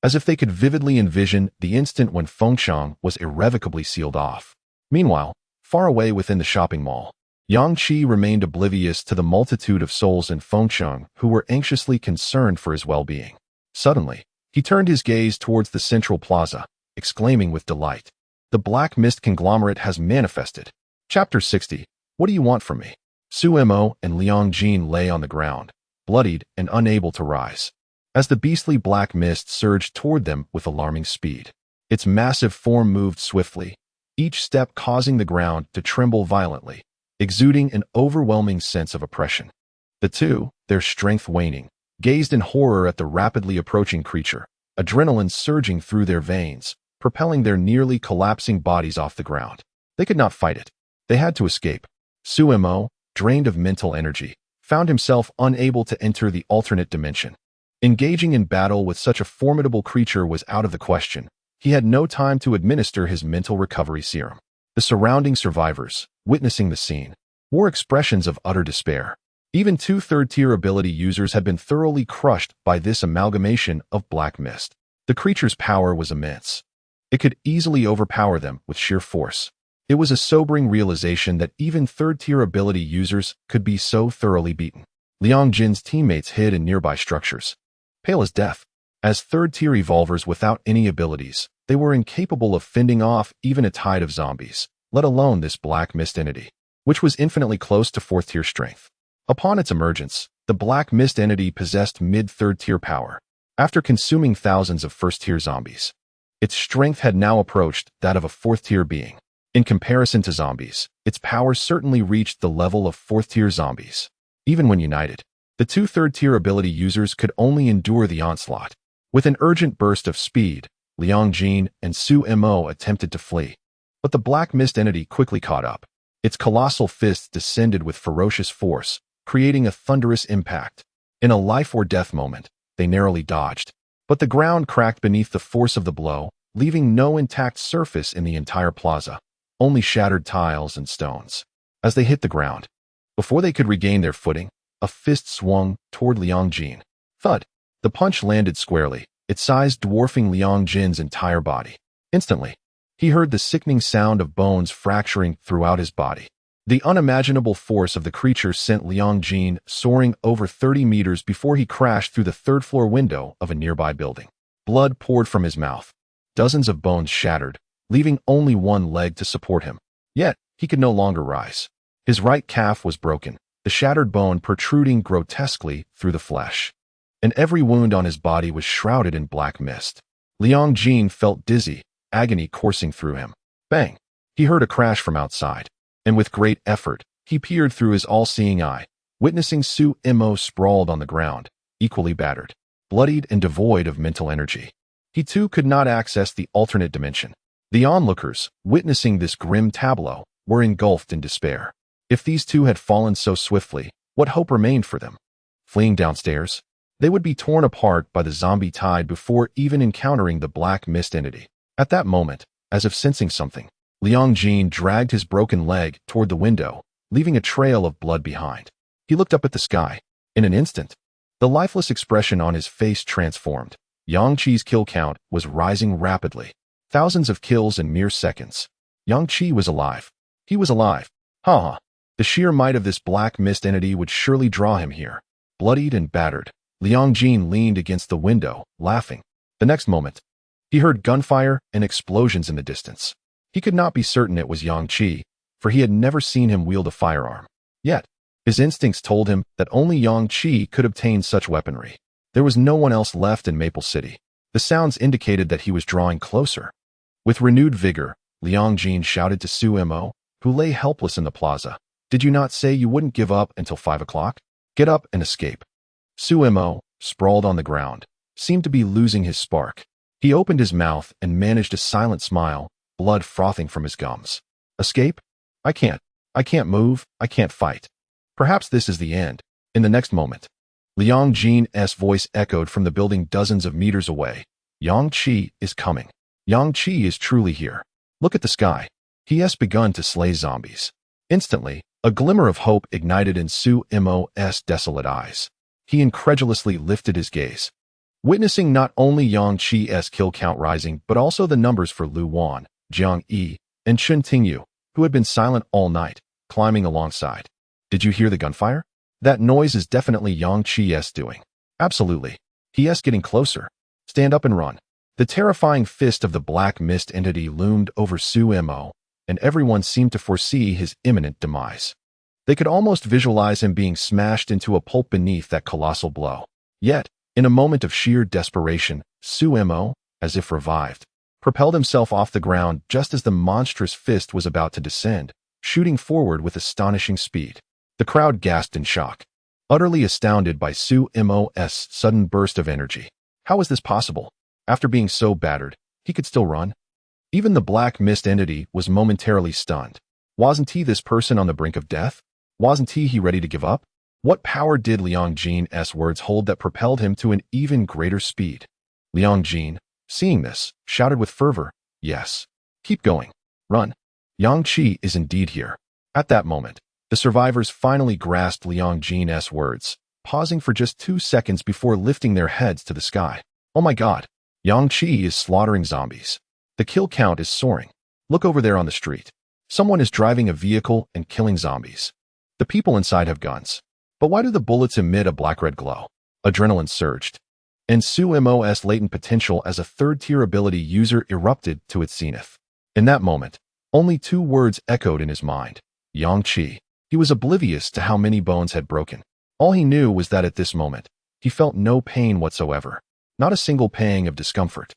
Speaker 1: as if they could vividly envision the instant when Fengshang was irrevocably sealed off. Meanwhile, far away within the shopping mall, Yang Qi remained oblivious to the multitude of souls in Fengshang who were anxiously concerned for his well-being. Suddenly, he turned his gaze towards the central plaza, exclaiming with delight, "The black mist conglomerate has manifested." Chapter 60. What do you want from me? Su Mo and Liang Jin lay on the ground, bloodied and unable to rise, as the beastly black mist surged toward them with alarming speed. Its massive form moved swiftly, each step causing the ground to tremble violently, exuding an overwhelming sense of oppression. The two, their strength waning, gazed in horror at the rapidly approaching creature, adrenaline surging through their veins, propelling their nearly collapsing bodies off the ground. They could not fight it. They had to escape. Su Mo, drained of mental energy, found himself unable to enter the alternate dimension. Engaging in battle with such a formidable creature was out of the question. He had no time to administer his mental recovery serum. The surrounding survivors, witnessing the scene, wore expressions of utter despair. Even 2 third-tier ability users had been thoroughly crushed by this amalgamation of black mist. The creature's power was immense. It could easily overpower them with sheer force. It was a sobering realization that even third-tier ability users could be so thoroughly beaten. Liang Jin's teammates hid in nearby structures, pale as death. As third-tier evolvers without any abilities, they were incapable of fending off even a tide of zombies, let alone this black mist entity, which was infinitely close to 4th-tier strength. Upon its emergence, the black mist entity possessed mid-3rd-tier power. After consuming thousands of 1st-tier zombies, its strength had now approached that of a 4th-tier being. In comparison to zombies, its power certainly reached the level of 4th-tier zombies. Even when united, the 2 third-tier ability users could only endure the onslaught. With an urgent burst of speed, Liang Jin and Su Mo attempted to flee, but the black mist entity quickly caught up. Its colossal fists descended with ferocious force, creating a thunderous impact. In a life-or-death moment, they narrowly dodged, but the ground cracked beneath the force of the blow, leaving no intact surface in the entire plaza, only shattered tiles and stones. As they hit the ground, before they could regain their footing, a fist swung toward Liang Jin. Thud! The punch landed squarely, its size dwarfing Liang Jin's entire body. Instantly, he heard the sickening sound of bones fracturing throughout his body. The unimaginable force of the creature sent Liang Jin soaring over 30 meters before he crashed through the 3rd-floor window of a nearby building. Blood poured from his mouth. Dozens of bones shattered, leaving only one leg to support him. Yet, he could no longer rise. His right calf was broken, the shattered bone protruding grotesquely through the flesh, and every wound on his body was shrouded in black mist. Liang Jin felt dizzy, agony coursing through him. Bang! He heard a crash from outside, and with great effort, he peered through his all-seeing eye, witnessing Su Mo sprawled on the ground, equally battered, bloodied and devoid of mental energy. He too could not access the alternate dimension. The onlookers, witnessing this grim tableau, were engulfed in despair. If these two had fallen so swiftly, what hope remained for them? Fleeing downstairs, they would be torn apart by the zombie tide before even encountering the black mist entity. At that moment, as if sensing something, Liang Jin dragged his broken leg toward the window, leaving a trail of blood behind. He looked up at the sky. In an instant, the lifeless expression on his face transformed. Yang Qi's kill count was rising rapidly. Thousands of kills in mere seconds. Yang Qi was alive. He was alive. Ha! The sheer might of this black mist entity would surely draw him here. Bloodied and battered, Liang Jin leaned against the window, laughing. The next moment, he heard gunfire and explosions in the distance. He could not be certain it was Yang Qi, for he had never seen him wield a firearm. Yet, his instincts told him that only Yang Qi could obtain such weaponry. There was no one else left in Maple City. The sounds indicated that he was drawing closer. With renewed vigor, Liang Jin shouted to Su Mo, who lay helpless in the plaza. Did you not say you wouldn't give up until 5 o'clock? Get up and escape. Su Mo, sprawled on the ground, seemed to be losing his spark. He opened his mouth and managed a silent smile, blood frothing from his gums. Escape? I can't. I can't move. I can't fight. Perhaps this is the end. In the next moment, Liang Jin's voice echoed from the building dozens of meters away. Yang Qi is coming. Yang Qi is truly here. Look at the sky. He has begun to slay zombies. Instantly, a glimmer of hope ignited in Su Mo's desolate eyes. He incredulously lifted his gaze, witnessing not only Yang Qi's kill count rising but also the numbers for Lu Wan, Jiang Yi, and Chun Tingyu, who had been silent all night, climbing alongside. Did you hear the gunfire? That noise is definitely Yang Qi's doing. Absolutely. He is getting closer. Stand up and run. The terrifying fist of the black mist entity loomed over Su Mo, and everyone seemed to foresee his imminent demise. They could almost visualize him being smashed into a pulp beneath that colossal blow. Yet, in a moment of sheer desperation, Su Mo, as if revived, propelled himself off the ground just as the monstrous fist was about to descend, shooting forward with astonishing speed. The crowd gasped in shock, utterly astounded by Su Mo's sudden burst of energy. How was this possible? After being so battered, he could still run? Even the black mist entity was momentarily stunned. Wasn't he this person on the brink of death? Wasn't he ready to give up? What power did Liang Jin's words hold that propelled him to an even greater speed? Liang Jin, seeing this, shouted with fervor, yes. Keep going. Run. Yang Qi is indeed here. At that moment, the survivors finally grasped Liang Jin's words, pausing for just 2 seconds before lifting their heads to the sky. Oh my god. Yang Qi is slaughtering zombies. The kill count is soaring. Look over there on the street. Someone is driving a vehicle and killing zombies. The people inside have guns. But why do the bullets emit a black-red glow? Adrenaline surged, and Su Mo's latent potential as a third-tier ability user erupted to its zenith. In that moment, only 2 words echoed in his mind. Yang Qi. He was oblivious to how many bones had broken. All he knew was that at this moment, he felt no pain whatsoever. Not a single pang of discomfort.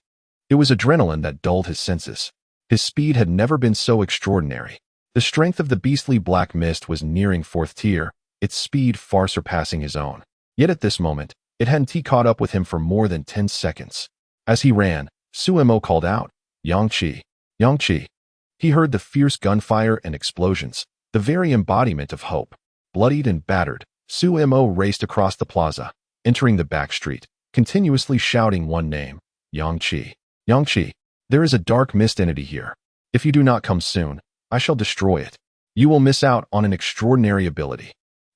Speaker 1: It was adrenaline that dulled his senses. His speed had never been so extraordinary. The strength of the beastly black mist was nearing 4th tier, its speed far surpassing his own. Yet at this moment, it hadn't caught up with him for more than 10 seconds. As he ran, Su Mo called out, Yang Qi, Yang Qi. He heard the fierce gunfire and explosions, the very embodiment of hope. Bloodied and battered, Su Mo raced across the plaza, entering the back street, continuously shouting one name, Yang Qi. Yang Qi, there is a dark mist entity here. If you do not come soon, I shall destroy it. You will miss out on an extraordinary ability.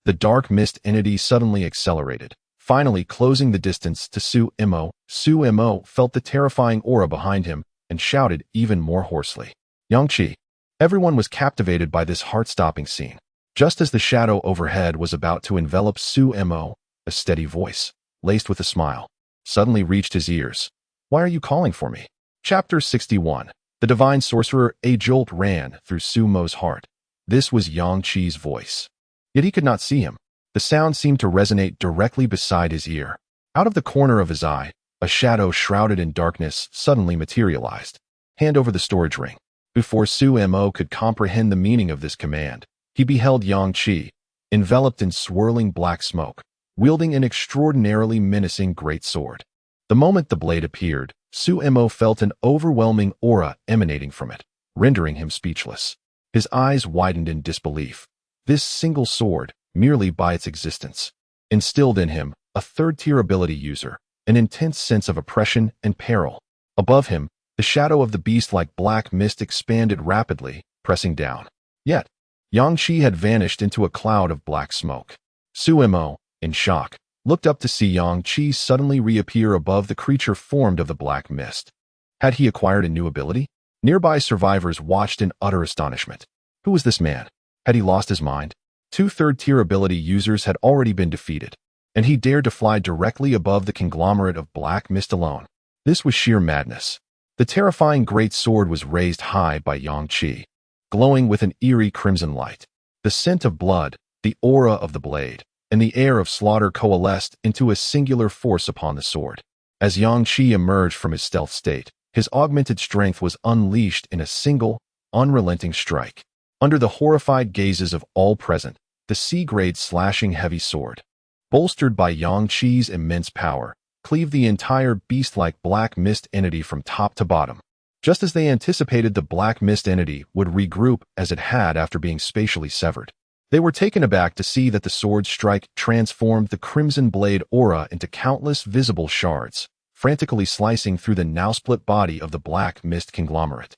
Speaker 1: The dark mist entity suddenly accelerated, finally closing the distance to Su Mo. Su Mo felt the terrifying aura behind him and shouted even more hoarsely, Yang Qi. Everyone was captivated by this heart-stopping scene. Just as the shadow overhead was about to envelop Su Mo, a steady voice, laced with a smile, suddenly reached his ears. Why are you calling for me? Chapter 61. The Divine Sorcerer. A jolt ran through Su Mo's heart. This was Yang Qi's voice. Yet he could not see him. The sound seemed to resonate directly beside his ear. Out of the corner of his eye, a shadow shrouded in darkness suddenly materialized. Hand over the storage ring. Before Su Mo could comprehend the meaning of this command, he beheld Yang Qi, enveloped in swirling black smoke, wielding an extraordinarily menacing great sword. The moment the blade appeared, Su Mo felt an overwhelming aura emanating from it, rendering him speechless. His eyes widened in disbelief. This single sword, merely by its existence, instilled in him, a third-tier ability user, an intense sense of oppression and peril. Above him, the shadow of the beast-like black mist expanded rapidly, pressing down. Yet, Yang Qi had vanished into a cloud of black smoke. Suemo, in shock, looked up to see Yang Qi suddenly reappear above the creature formed of the black mist. Had he acquired a new ability? Nearby survivors watched in utter astonishment. Who was this man? Had he lost his mind? 2 third-tier ability users had already been defeated, and he dared to fly directly above the conglomerate of black mist alone. This was sheer madness. The terrifying great sword was raised high by Yang Qi, glowing with an eerie crimson light. The scent of blood, the aura of the blade, and the air of slaughter coalesced into a singular force upon the sword. As Yang Qi emerged from his stealth state, his augmented strength was unleashed in a single, unrelenting strike. Under the horrified gazes of all present, the C-grade slashing heavy sword, bolstered by Yang Qi's immense power, cleaved the entire beast-like black mist entity from top to bottom. Just as they anticipated, the black mist entity would regroup as it had after being spatially severed. They were taken aback to see that the sword's strike transformed the crimson blade aura into countless visible shards, frantically slicing through the now-split body of the black mist conglomerate.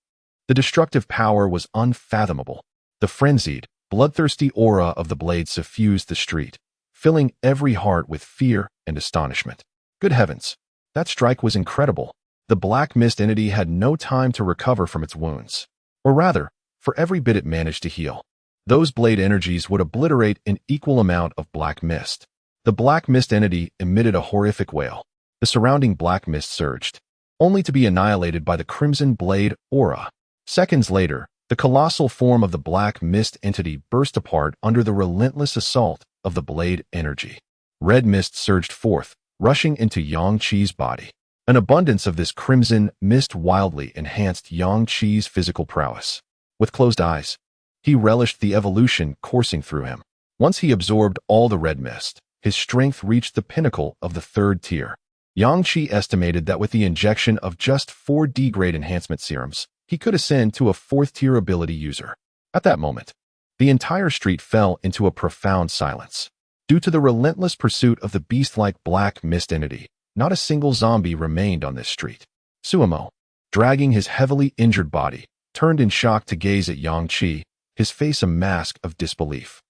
Speaker 1: The destructive power was unfathomable. The frenzied, bloodthirsty aura of the blade suffused the street, filling every heart with fear and astonishment. Good heavens, that strike was incredible. The black mist entity had no time to recover from its wounds. Or rather, for every bit it managed to heal, those blade energies would obliterate an equal amount of black mist. The black mist entity emitted a horrific wail. The surrounding black mist surged, only to be annihilated by the crimson blade aura. Seconds later, the colossal form of the black mist entity burst apart under the relentless assault of the blade energy. Red mist surged forth, rushing into Yang Qi's body. An abundance of this crimson mist wildly enhanced Yang Qi's physical prowess. With closed eyes, he relished the evolution coursing through him. Once he absorbed all the red mist, his strength reached the pinnacle of the 3rd tier. Yang Qi estimated that with the injection of just 4 D-grade enhancement serums, he could ascend to a 4th-tier ability user. At that moment, the entire street fell into a profound silence. Due to the relentless pursuit of the beast-like black mist entity, not a single zombie remained on this street. Suemo, dragging his heavily injured body, turned in shock to gaze at Yang Qi, his face a mask of disbelief.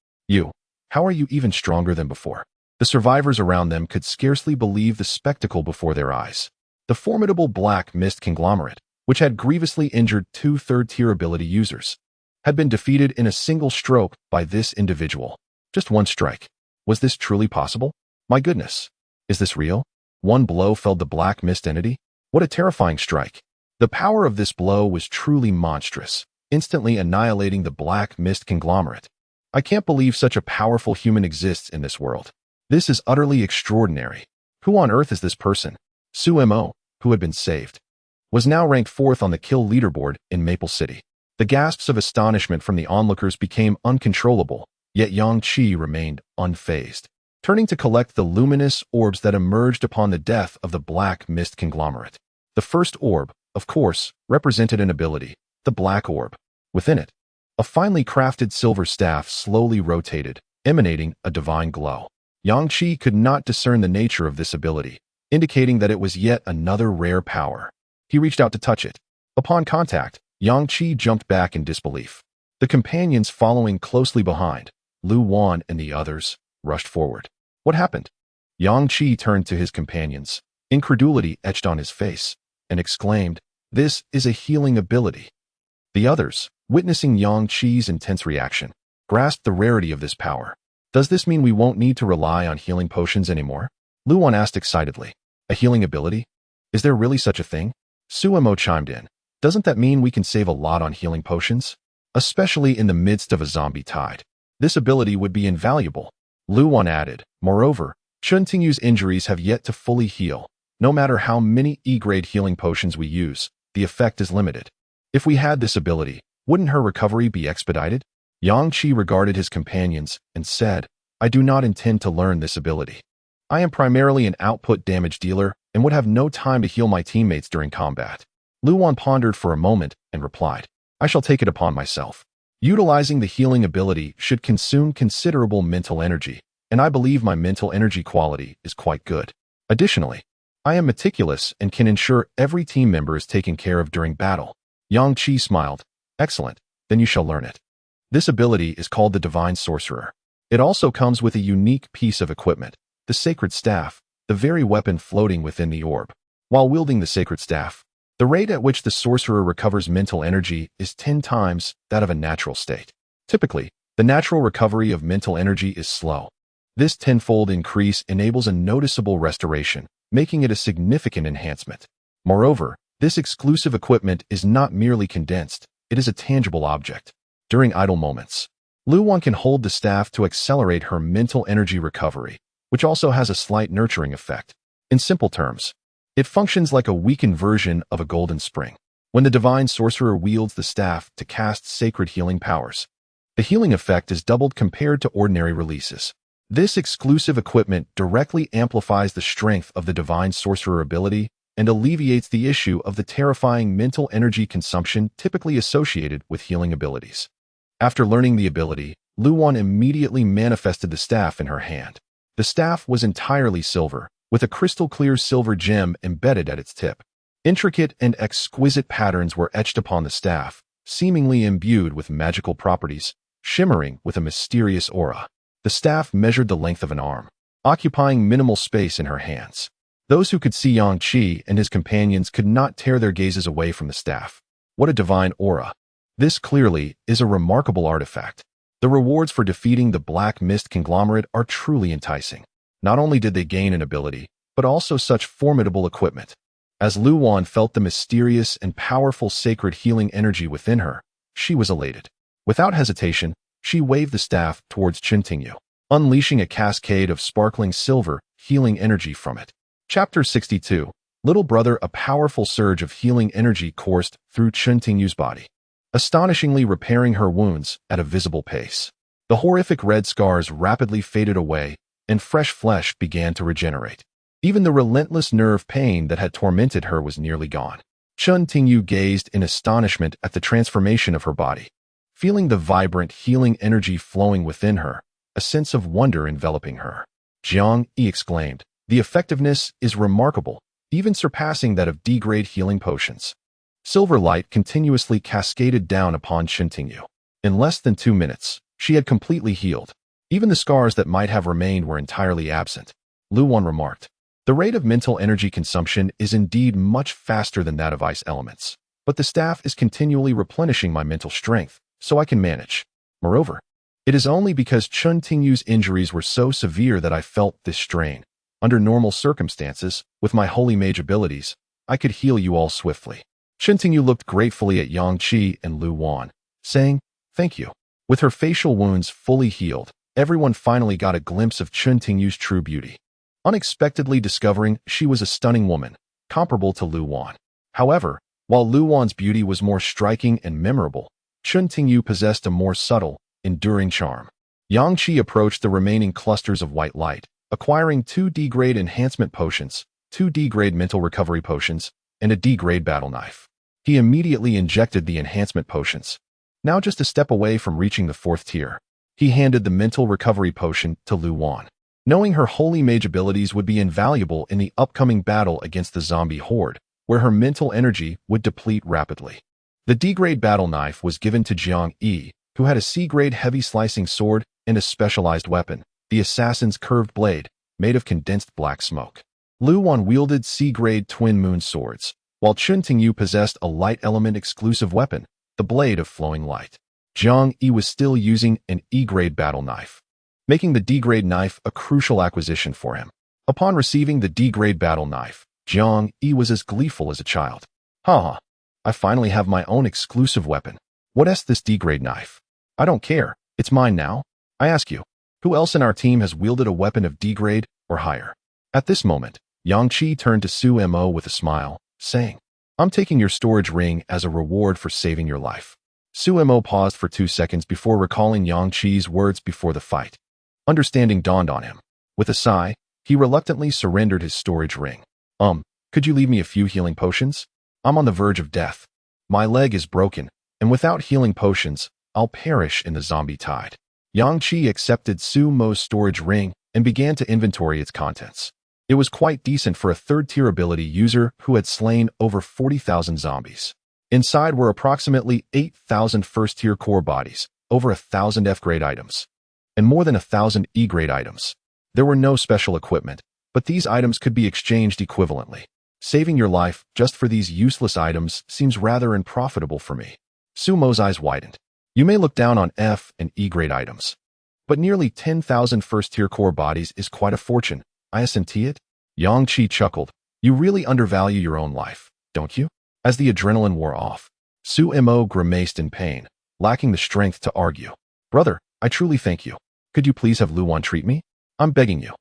Speaker 1: How are you even stronger than before? The survivors around them could scarcely believe the spectacle before their eyes. The formidable black mist conglomerate, which had grievously injured 2 third-tier ability users, had been defeated in a single stroke by this individual. Just one strike. Was this truly possible? My goodness. Is this real? One blow felled the black mist entity? What a terrifying strike. The power of this blow was truly monstrous, instantly annihilating the black mist conglomerate. I can't believe such a powerful human exists in this world. This is utterly extraordinary. Who on earth is this person? Suemo, who had been saved, was now ranked 4th on the kill leaderboard in Maple City. The gasps of astonishment from the onlookers became uncontrollable, yet Yang Qi remained unfazed, turning to collect the luminous orbs that emerged upon the death of the black mist conglomerate. The first orb, of course, represented an ability, the black orb. Within it, a finely crafted silver staff slowly rotated, emanating a divine glow. Yang Qi could not discern the nature of this ability, indicating that it was yet another rare power. He reached out to touch it. Upon contact, Yang Qi jumped back in disbelief. The companions following closely behind, Lu Wan and the others, rushed forward. What happened? Yang Qi turned to his companions, incredulity etched on his face, and exclaimed, "This is a healing ability." The others, witnessing Yang Qi's intense reaction, grasped the rarity of this power. Does this mean we won't need to rely on healing potions anymore? Lu Wan asked excitedly. A healing ability? Is there really such a thing? Suemo chimed in. Doesn't that mean we can save a lot on healing potions? Especially in the midst of a zombie tide. This ability would be invaluable. Lu Wan added. Moreover, Chun Tingyu's injuries have yet to fully heal. No matter how many E-grade healing potions we use, the effect is limited. If we had this ability, wouldn't her recovery be expedited? Yang Qi regarded his companions and said, I do not intend to learn this ability. I am primarily an output damage dealer and would have no time to heal my teammates during combat. Lu Wan pondered for a moment and replied, I shall take it upon myself. Utilizing the healing ability should consume considerable mental energy, and I believe my mental energy quality is quite good. Additionally, I am meticulous and can ensure every team member is taken care of during battle. Yang Qi smiled. Excellent, then you shall learn it. This ability is called the Divine Sorcerer. It also comes with a unique piece of equipment, the sacred staff, the very weapon floating within the orb. While wielding the sacred staff, the rate at which the sorcerer recovers mental energy is 10 times that of a natural state. Typically, the natural recovery of mental energy is slow. This tenfold increase enables a noticeable restoration, making it a significant enhancement. Moreover, this exclusive equipment is not merely condensed, it is a tangible object. During idle moments, Luwan can hold the staff to accelerate her mental energy recovery, which also has a slight nurturing effect. In simple terms, it functions like a weakened version of a golden spring. When the divine sorcerer wields the staff to cast sacred healing powers, the healing effect is doubled compared to ordinary releases. This exclusive equipment directly amplifies the strength of the divine sorcerer ability and alleviates the issue of the terrifying mental energy consumption typically associated with healing abilities. After learning the ability, Luwan immediately manifested the staff in her hand. The staff was entirely silver, with a crystal-clear silver gem embedded at its tip. Intricate and exquisite patterns were etched upon the staff, seemingly imbued with magical properties, shimmering with a mysterious aura. The staff measured the length of an arm, occupying minimal space in her hands. Those who could see Yang Qi and his companions could not tear their gazes away from the staff. What a divine aura! This clearly is a remarkable artifact. The rewards for defeating the Black Mist conglomerate are truly enticing. Not only did they gain an ability, but also such formidable equipment. As Luwan felt the mysterious and powerful sacred healing energy within her, she was elated. Without hesitation, she waved the staff towards Chintingyu, unleashing a cascade of sparkling silver, healing energy from it. Chapter 62. Little Brother. A powerful surge of healing energy coursed through Chintingyu's body, astonishingly repairing her wounds at a visible pace. The horrific red scars rapidly faded away, and fresh flesh began to regenerate. Even the relentless nerve pain that had tormented her was nearly gone. Chintingyu gazed in astonishment at the transformation of her body. Feeling the vibrant, healing energy flowing within her, a sense of wonder enveloping her. Jiang Yi exclaimed, "The effectiveness is remarkable, even surpassing that of D-grade healing potions." Silver light continuously cascaded down upon Chintingyu. In less than 2 minutes, she had completely healed. Even the scars that might have remained were entirely absent. Luwan remarked, "The rate of mental energy consumption is indeed much faster than that of ice elements, but the staff is continually replenishing my mental strength, so I can manage. Moreover, it is only because Chintingyu's injuries were so severe that I felt this strain. Under normal circumstances, with my holy mage abilities, I could heal you all swiftly." Chintingyu looked gratefully at Yang Qi and Luwan, saying, "Thank you." With her facial wounds fully healed, everyone finally got a glimpse of Chintingyu's true beauty, unexpectedly discovering she was a stunning woman, comparable to Luwan. However, while Luwan's beauty was more striking and memorable, Chintingyu possessed a more subtle, enduring charm. Yang Qi approached the remaining clusters of white light, acquiring 2 D-grade enhancement potions, 2 D-grade mental recovery potions, and a D-grade battle knife. He immediately injected the enhancement potions. Now just a step away from reaching the 4th tier, he handed the mental recovery potion to Luwan. Knowing her holy mage abilities would be invaluable in the upcoming battle against the zombie horde, where her mental energy would deplete rapidly. The D-grade battle knife was given to Jiang Yi, who had a C-grade heavy slicing sword and a specialized weapon, the assassin's curved blade, made of condensed black smoke. Luwan wielded C-grade twin moon swords, while Chintingyu possessed a light element exclusive weapon, the blade of flowing light. Jiang Yi was still using an E-grade battle knife, making the D-grade knife a crucial acquisition for him. Upon receiving the D-grade battle knife, Jiang Yi was as gleeful as a child. "Haha, I finally have my own exclusive weapon. What is this D-grade knife? I don't care, it's mine now. I ask you, who else in our team has wielded a weapon of D-grade or higher?" At this moment, Yang Qi turned to Su Mo with a smile, saying, "I'm taking your storage ring as a reward for saving your life." Su Mo paused for 2 seconds before recalling Yang Qi's words before the fight. Understanding dawned on him. With a sigh, he reluctantly surrendered his storage ring. Could you leave me a few healing potions? I'm on the verge of death. My leg is broken, and without healing potions, I'll perish in the zombie tide." Yang Qi accepted Su Mo's storage ring and began to inventory its contents. It was quite decent for a 3rd-tier ability user who had slain over 40,000 zombies. Inside were approximately 8,000 1st-tier core bodies, over 1,000 F-grade items, and more than 1,000 E-grade items. There were no special equipment, but these items could be exchanged equivalently. Saving your life just for these useless items seems rather unprofitable for me. Sumo's eyes widened. You may look down on F and E-grade items, but nearly 10,000 first-tier core bodies is quite a fortune. I assent it? Yang Qi chuckled. You really undervalue your own life, don't you? As the adrenaline wore off, Sumo grimaced in pain, lacking the strength to argue. Brother, I truly thank you. Could you please have Luwan treat me? I'm begging you.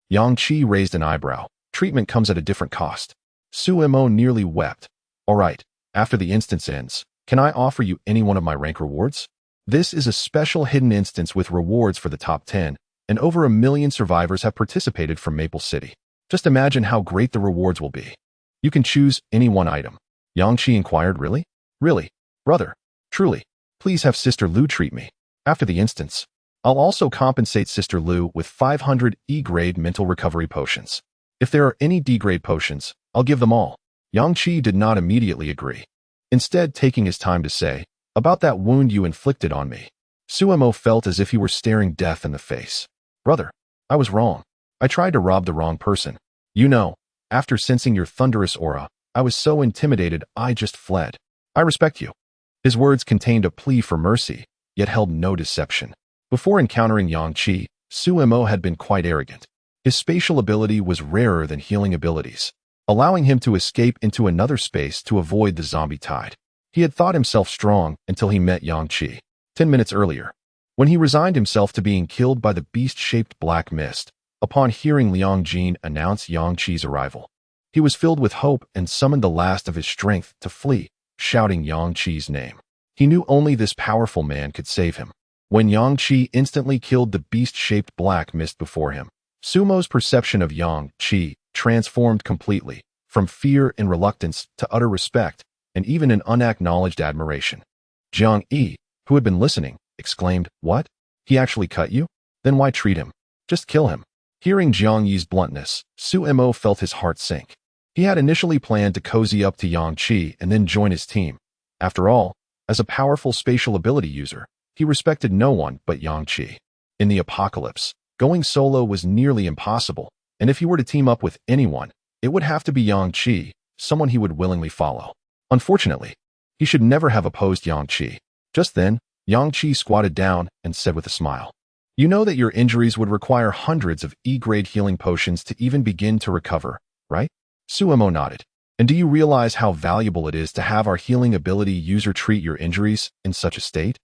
Speaker 1: Yang Qi raised an eyebrow. Treatment comes at a different cost. Sumo nearly wept. All right, after the instance ends, can I offer you any one of my rank rewards? This is a special hidden instance with rewards for the top 10, and over 1 million survivors have participated from Maple City. Just imagine how great the rewards will be. You can choose any one item. Yang Qi inquired, really? Really? Brother, truly. Please have Sister Lu treat me. After the instance, I'll also compensate Sister Lu with 500 E-grade mental recovery potions. If there are any D-grade potions, I'll give them all. Yang Qi did not immediately agree, instead taking his time to say, about that wound you inflicted on me. Sumo felt as if he were staring death in the face. Brother, I was wrong. I tried to rob the wrong person. You know, after sensing your thunderous aura, I was so intimidated I just fled. I respect you. His words contained a plea for mercy, yet held no deception. Before encountering Yang Qi, Sumo had been quite arrogant. His spatial ability was rarer than healing abilities, allowing him to escape into another space to avoid the zombie tide. He had thought himself strong until he met Yang Qi 10 minutes earlier, when he resigned himself to being killed by the beast-shaped black mist. Upon hearing Liang Jin announce Yang Qi's arrival, he was filled with hope and summoned the last of his strength to flee, shouting Yang Qi's name. He knew only this powerful man could save him. When Yang Qi instantly killed the beast-shaped black mist before him, Sumo's perception of Yang Qi transformed completely, from fear and reluctance to utter respect, and even an unacknowledged admiration. Jiang Yi, who had been listening, exclaimed, What? He actually cut you? Then why treat him? Just kill him. Hearing Jiang Yi's bluntness, Sumo felt his heart sink. He had initially planned to cozy up to Yang Qi and then join his team. After all, as a powerful spatial ability user, he respected no one but Yang Qi. In the apocalypse, going solo was nearly impossible, and if he were to team up with anyone, it would have to be Yang Qi, someone he would willingly follow. Unfortunately, he should never have opposed Yang Qi. Just then, Yang Qi squatted down and said with a smile, You know that your injuries would require hundreds of E-grade healing potions to even begin to recover, right? Sumo nodded. And do you realize how valuable it is to have our healing ability user treat your injuries in such a state?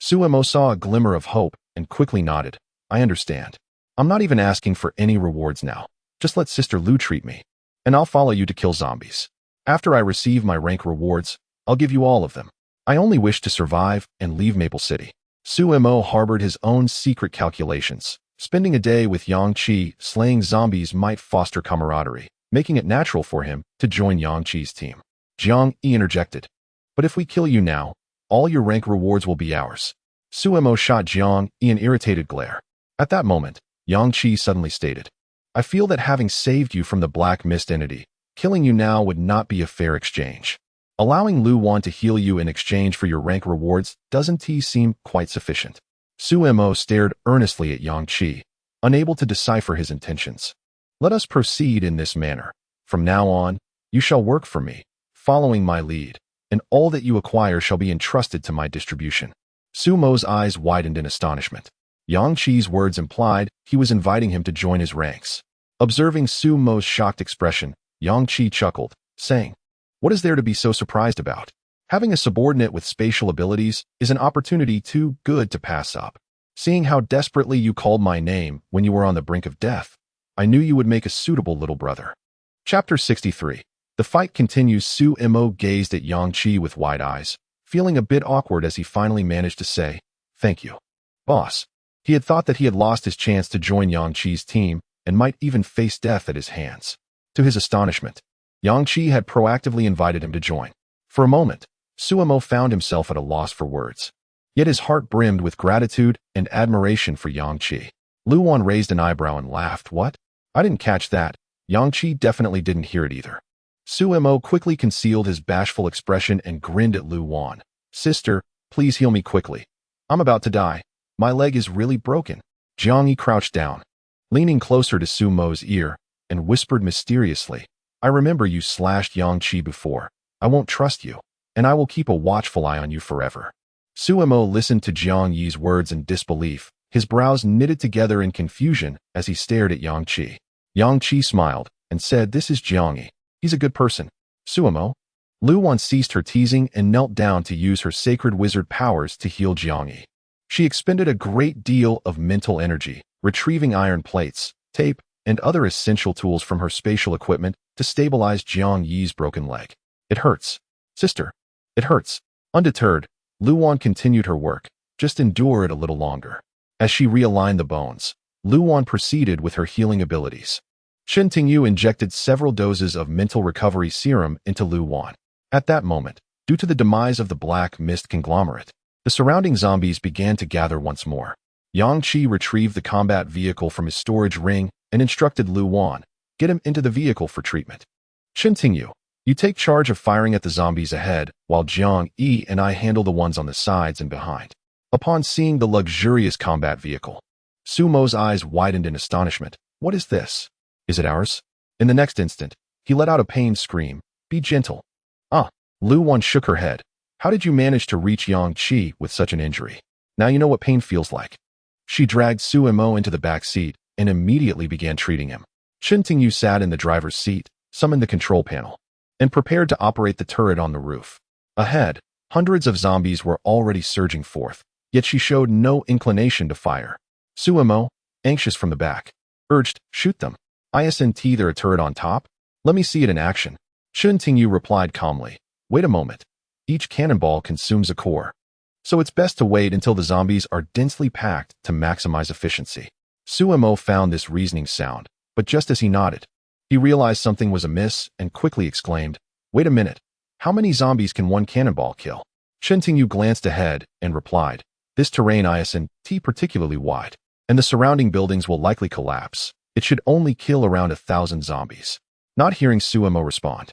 Speaker 1: Sumo saw a glimmer of hope and quickly nodded. I understand. I'm not even asking for any rewards now. Just let Sister Lu treat me, and I'll follow you to kill zombies. After I receive my rank rewards, I'll give you all of them. I only wish to survive and leave Maple City. Sumo harbored his own secret calculations. Spending a day with Yang Qi slaying zombies might foster camaraderie, making it natural for him to join Yang Qi's team. Jiang Yi interjected. But if we kill you now, all your rank rewards will be ours. Sumo shot Jiang Yi an irritated glare. At that moment, Yang Qi suddenly stated, I feel that having saved you from the Black Mist entity, killing you now would not be a fair exchange. Allowing Lu Wan to heal you in exchange for your rank rewards doesn't seem quite sufficient. Sumo stared earnestly at Yang Qi, unable to decipher his intentions. Let us proceed in this manner. From now on, you shall work for me, following my lead, and all that you acquire shall be entrusted to my distribution. Sumo's eyes widened in astonishment. Yang Qi's words implied he was inviting him to join his ranks. Observing Sumo's shocked expression, Yang Qi chuckled, saying, What is there to be so surprised about? Having a subordinate with spatial abilities is an opportunity too good to pass up. Seeing how desperately you called my name when you were on the brink of death, I knew you would make a suitable little brother. Chapter 63. The fight continues. Sumo gazed at Yang Qi with wide eyes, feeling a bit awkward as he finally managed to say, Thank you, boss. He had thought that he had lost his chance to join Yang Qi's team and might even face death at his hands. To his astonishment, Yang Qi had proactively invited him to join. For a moment, Sumo found himself at a loss for words. Yet his heart brimmed with gratitude and admiration for Yang Qi. Lu Wan raised an eyebrow and laughed. What? I didn't catch that. Yang Qi definitely didn't hear it either. Sumo quickly concealed his bashful expression and grinned at Lu Wan. Sister, please heal me quickly. I'm about to die. My leg is really broken. Jiang Yi crouched down, leaning closer to Su Mo's ear, and whispered mysteriously, I remember you slashed Yang Qi before. I won't trust you, and I will keep a watchful eye on you forever. Su Mo listened to Jiang Yi's words in disbelief, his brows knitted together in confusion as he stared at Yang Qi. Yang Qi smiled and said, This is Jiang Yi. He's a good person. Su Mo. Lu Wan ceased her teasing and knelt down to use her sacred wizard powers to heal Jiang Yi. She expended a great deal of mental energy, retrieving iron plates, tape, and other essential tools from her spatial equipment to stabilize Jiang Yi's broken leg. It hurts. Sister. It hurts. Undeterred, Lu Wan continued her work. Just endure it a little longer. As she realigned the bones, Lu Wan proceeded with her healing abilities. Shen Tingyu injected several doses of mental recovery serum into Lu Wan. At that moment, due to the demise of the black mist conglomerate, the surrounding zombies began to gather once more. Yang Qi retrieved the combat vehicle from his storage ring and instructed Lu Wan, get him into the vehicle for treatment. Shen Tingyu, you take charge of firing at the zombies ahead, while Jiang Yi and I handle the ones on the sides and behind. Upon seeing the luxurious combat vehicle, Su Mo's eyes widened in astonishment. What is this? Is it ours? In the next instant, he let out a pained scream. Be gentle. Lu Wan shook her head. How did you manage to reach Yang Qi with such an injury? Now you know what pain feels like. She dragged Su Mo into the back seat and immediately began treating him. Shen Tingyu sat in the driver's seat, summoned the control panel, and prepared to operate the turret on the roof. Ahead, hundreds of zombies were already surging forth, yet she showed no inclination to fire. Su Mo, anxious from the back, urged, shoot them. Isn't there a turret on top? Let me see it in action. Shen Tingyu replied calmly, wait a moment. Each cannonball consumes a core, so it's best to wait until the zombies are densely packed to maximize efficiency. Su Mo found this reasoning sound, but just as he nodded, he realized something was amiss and quickly exclaimed, wait a minute, how many zombies can one cannonball kill? Shen Tingyu glanced ahead and replied, this terrain isn't particularly wide, and the surrounding buildings will likely collapse. It should only kill around 1,000 zombies. Not hearing Su Mo respond,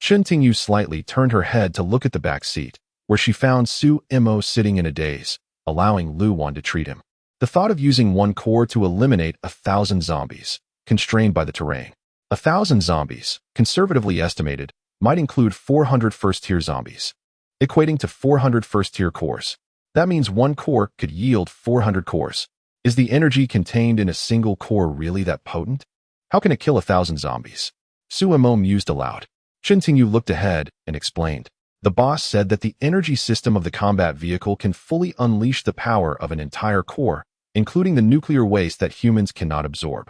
Speaker 1: Shen Tingyu slightly turned her head to look at the back seat, where she found Su Mo sitting in a daze, allowing Lu Wan to treat him. The thought of using one core to eliminate 1,000 zombies, constrained by the terrain. 1,000 zombies, conservatively estimated, might include 400 first-tier zombies, equating to 400 first-tier cores. That means one core could yield 400 cores. Is the energy contained in a single core really that potent? How can it kill 1,000 zombies? Su Mo mused aloud. Shen Tingyu looked ahead and explained. The boss said that the energy system of the combat vehicle can fully unleash the power of an entire core, including the nuclear waste that humans cannot absorb.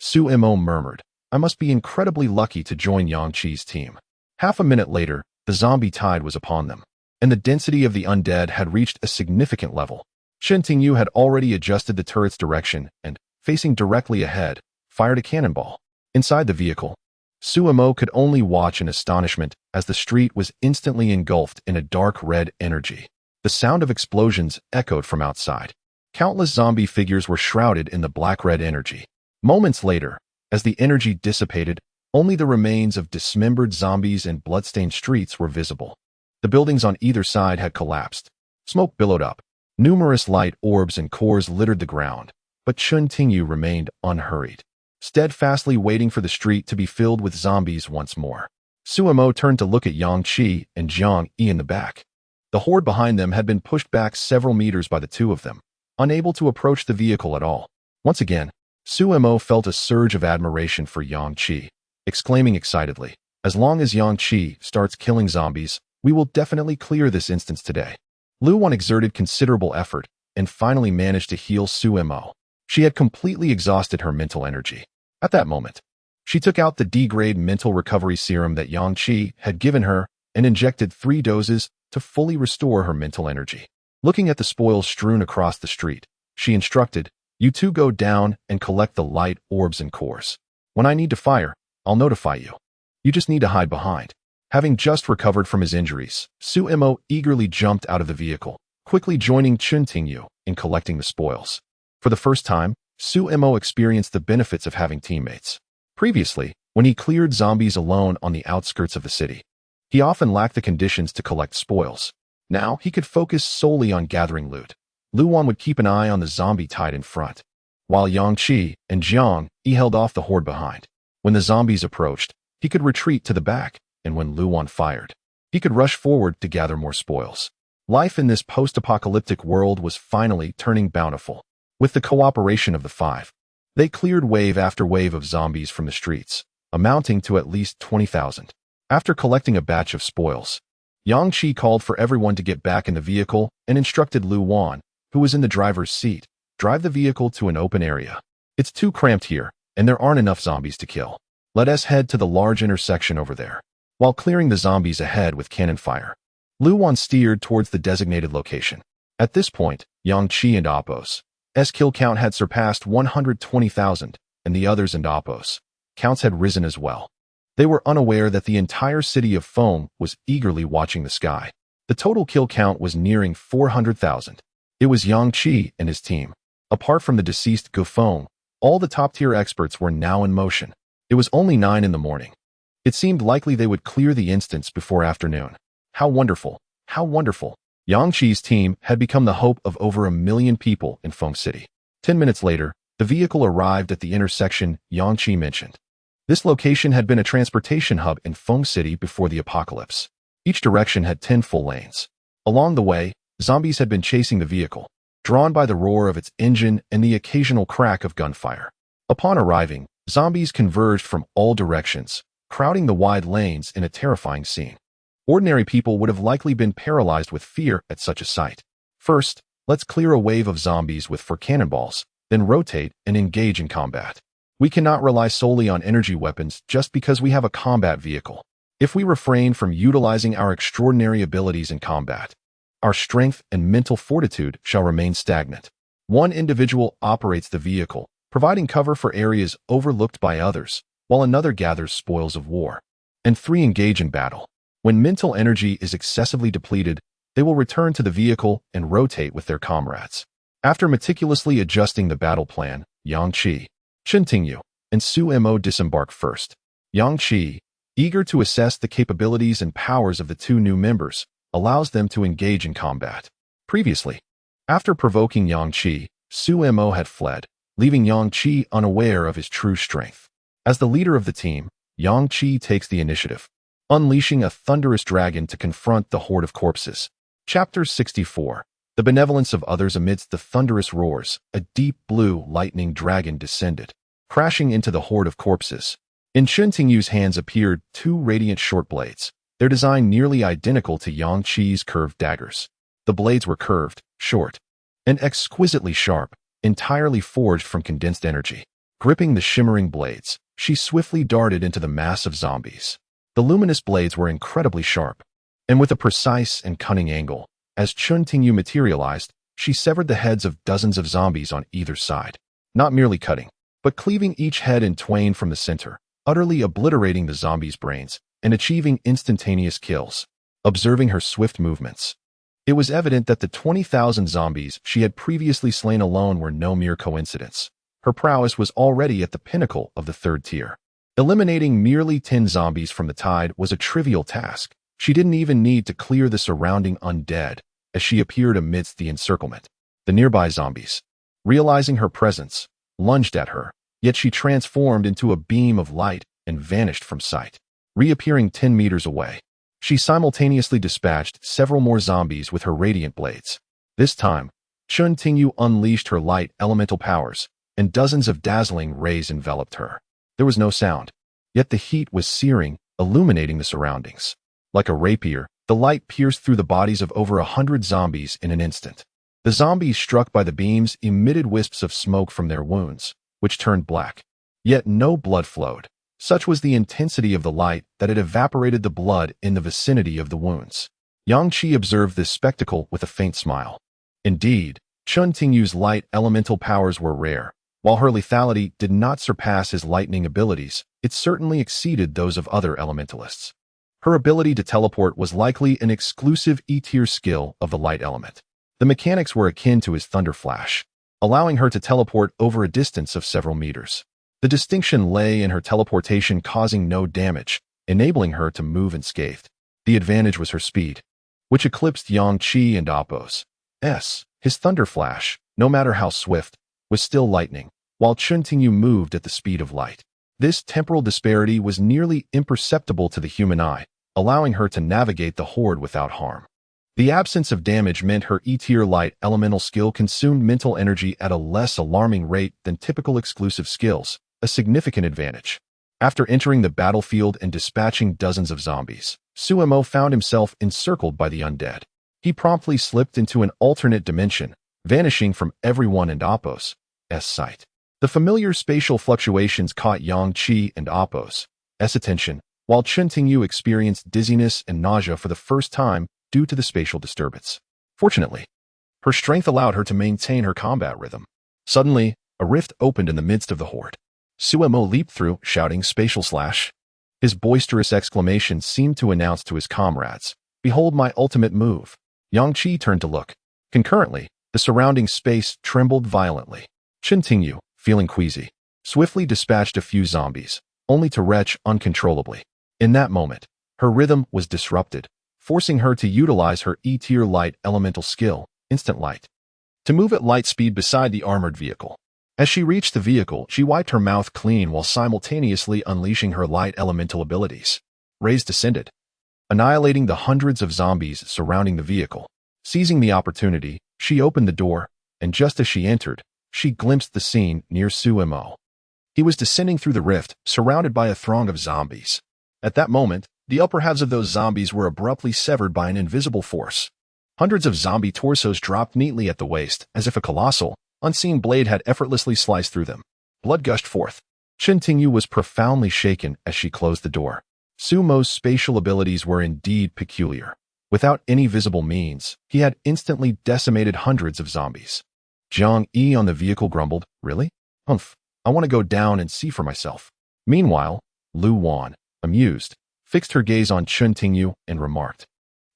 Speaker 1: Su Mo murmured, I must be incredibly lucky to join Yang Qi's team. Half a minute later, the zombie tide was upon them, and the density of the undead had reached a significant level. Shen Tingyu had already adjusted the turret's direction and, facing directly ahead, fired a cannonball. Inside the vehicle, Su Mo could only watch in astonishment as the street was instantly engulfed in a dark red energy. The sound of explosions echoed from outside. Countless zombie figures were shrouded in the black-red energy. Moments later, as the energy dissipated, only the remains of dismembered zombies and blood-stained streets were visible. The buildings on either side had collapsed. Smoke billowed up. Numerous light orbs and cores littered the ground, but Shen Tingyu remained unhurried, steadfastly waiting for the street to be filled with zombies once more. Su Mo turned to look at Yang Qi and Jiang Yi in the back. The horde behind them had been pushed back several meters by the two of them, unable to approach the vehicle at all. Once again, Su Mo felt a surge of admiration for Yang Qi, exclaiming excitedly, as long as Yang Qi starts killing zombies, we will definitely clear this instance today. Lu Wan exerted considerable effort and finally managed to heal Su Mo. She had completely exhausted her mental energy. At that moment, she took out the D-grade mental recovery serum that Yang Qi had given her and injected 3 doses to fully restore her mental energy. Looking at the spoils strewn across the street, she instructed, you two go down and collect the light orbs and cores. When I need to fire, I'll notify you. You just need to hide behind. Having just recovered from his injuries, Su Mo eagerly jumped out of the vehicle, quickly joining Shen Tingyu in collecting the spoils. For the first time, Su Mo experienced the benefits of having teammates. Previously, when he cleared zombies alone on the outskirts of the city, he often lacked the conditions to collect spoils. Now he could focus solely on gathering loot. Lu Wan would keep an eye on the zombie tide in front, while Yang Qi and Jiang Yi held off the horde behind. When the zombies approached, he could retreat to the back, and when Luan fired, he could rush forward to gather more spoils. Life in this post-apocalyptic world was finally turning bountiful. With the cooperation of the five, they cleared wave after wave of zombies from the streets, amounting to at least 20,000. After collecting a batch of spoils, Yang Qi called for everyone to get back in the vehicle and instructed Lu Wan, who was in the driver's seat, drive the vehicle to an open area. It's too cramped here, and there aren't enough zombies to kill. Let us head to the large intersection over there. While clearing the zombies ahead with cannon fire, Lu Wan steered towards the designated location. At this point, Yang Qi and Appo's kill count had surpassed 120,000, and the others and Appo's counts had risen as well. They were unaware that the entire city of Feng was eagerly watching the sky. The total kill count was nearing 400,000. It was Yang Qi and his team. Apart from the deceased Gu Feng, all the top-tier experts were now in motion. It was only 9 in the morning. It seemed likely they would clear the instance before afternoon. How wonderful! How wonderful! Yang Qi's team had become the hope of over 1 million people in Feng City. 10 minutes later, the vehicle arrived at the intersection Yang Qi mentioned. This location had been a transportation hub in Feng City before the apocalypse. Each direction had 10 full lanes. Along the way, zombies had been chasing the vehicle, drawn by the roar of its engine and the occasional crack of gunfire. Upon arriving, zombies converged from all directions, crowding the wide lanes in a terrifying scene. Ordinary people would have likely been paralyzed with fear at such a sight. First, let's clear a wave of zombies with 4 cannonballs, then rotate and engage in combat. We cannot rely solely on energy weapons just because we have a combat vehicle. If we refrain from utilizing our extraordinary abilities in combat, our strength and mental fortitude shall remain stagnant. One individual operates the vehicle, providing cover for areas overlooked by others, while another gathers spoils of war. And 3 engage in battle. When mental energy is excessively depleted, they will return to the vehicle and rotate with their comrades. After meticulously adjusting the battle plan, Yang Qi, Chen Tingyu, and Su Mo disembark first. Yang Qi, eager to assess the capabilities and powers of the 2 new members, allows them to engage in combat. Previously, after provoking Yang Qi, Su Mo had fled, leaving Yang Qi unaware of his true strength. As the leader of the team, Yang Qi takes the initiative, unleashing a thunderous dragon to confront the horde of corpses. Chapter 64. The benevolence of others. Amidst the thunderous roars, a deep blue lightning dragon descended, crashing into the horde of corpses. In Chen Tingyu's hands appeared 2 radiant short blades, their design nearly identical to Yang Qi's curved daggers. The blades were curved, short, and exquisitely sharp, entirely forged from condensed energy. Gripping the shimmering blades, she swiftly darted into the mass of zombies. The luminous blades were incredibly sharp, and with a precise and cunning angle, as Chen Tingyu materialized, she severed the heads of dozens of zombies on either side, not merely cutting, but cleaving each head in twain from the center, utterly obliterating the zombies' brains and achieving instantaneous kills. Observing her swift movements, it was evident that the 20,000 zombies she had previously slain alone were no mere coincidence. Her prowess was already at the pinnacle of the 3rd tier. Eliminating merely 10 zombies from the tide was a trivial task. She didn't even need to clear the surrounding undead as she appeared amidst the encirclement. The nearby zombies, realizing her presence, lunged at her, yet she transformed into a beam of light and vanished from sight. Reappearing 10 meters away, she simultaneously dispatched several more zombies with her radiant blades. This time, Chen Tingyu unleashed her light elemental powers, and dozens of dazzling rays enveloped her. There was no sound, yet the heat was searing, illuminating the surroundings. Like a rapier, the light pierced through the bodies of over 100 zombies in an instant. The zombies struck by the beams emitted wisps of smoke from their wounds, which turned black. Yet no blood flowed. Such was the intensity of the light that it evaporated the blood in the vicinity of the wounds. Yang Qi observed this spectacle with a faint smile. Indeed, Chen Tingyu's light elemental powers were rare. While her lethality did not surpass his lightning abilities, it certainly exceeded those of other elementalists. Her ability to teleport was likely an exclusive E-tier skill of the light element. The mechanics were akin to his thunder flash, allowing her to teleport over a distance of several meters. The distinction lay in her teleportation causing no damage, enabling her to move unscathed. The advantage was her speed, which eclipsed Yang Qi and Appo's. His thunder flash, no matter how swift, was still lightning, while Chun Tingyu moved at the speed of light. This temporal disparity was nearly imperceptible to the human eye, allowing her to navigate the horde without harm. The absence of damage meant her E-tier light elemental skill consumed mental energy at a less alarming rate than typical exclusive skills, a significant advantage. After entering the battlefield and dispatching dozens of zombies, Suemo found himself encircled by the undead. He promptly slipped into an alternate dimension, vanishing from everyone in Appo's sight. The familiar spatial fluctuations caught Yang Qi and Appo's attention, while Chun Tingyu experienced dizziness and nausea for the first time due to the spatial disturbance. Fortunately, her strength allowed her to maintain her combat rhythm. Suddenly, a rift opened in the midst of the horde. Suemo leaped through, shouting "Spatial Slash." His boisterous exclamation seemed to announce to his comrades, "Behold my ultimate move." Yang Qi turned to look. Concurrently, the surrounding space trembled violently. Chun Tingyu, feeling queasy, swiftly dispatched a few zombies, only to retch uncontrollably. In that moment, her rhythm was disrupted, forcing her to utilize her E-tier light elemental skill, Instant Light, to move at light speed beside the armored vehicle. As she reached the vehicle, she wiped her mouth clean while simultaneously unleashing her light elemental abilities. Rays descended, annihilating the hundreds of zombies surrounding the vehicle. Seizing the opportunity, she opened the door, and just as she entered, she glimpsed the scene near Suemo. He was descending through the rift, surrounded by a throng of zombies. At that moment, the upper halves of those zombies were abruptly severed by an invisible force. Hundreds of zombie torsos dropped neatly at the waist, as if a colossal, unseen blade had effortlessly sliced through them. Blood gushed forth. Chun Tingyu was profoundly shaken as she closed the door. Sumo's spatial abilities were indeed peculiar. Without any visible means, he had instantly decimated hundreds of zombies. Jiang Yi on the vehicle grumbled, "Really? Humph, I want to go down and see for myself." Meanwhile, Lu Wan, amused, fixed her gaze on Chun Tingyu and remarked,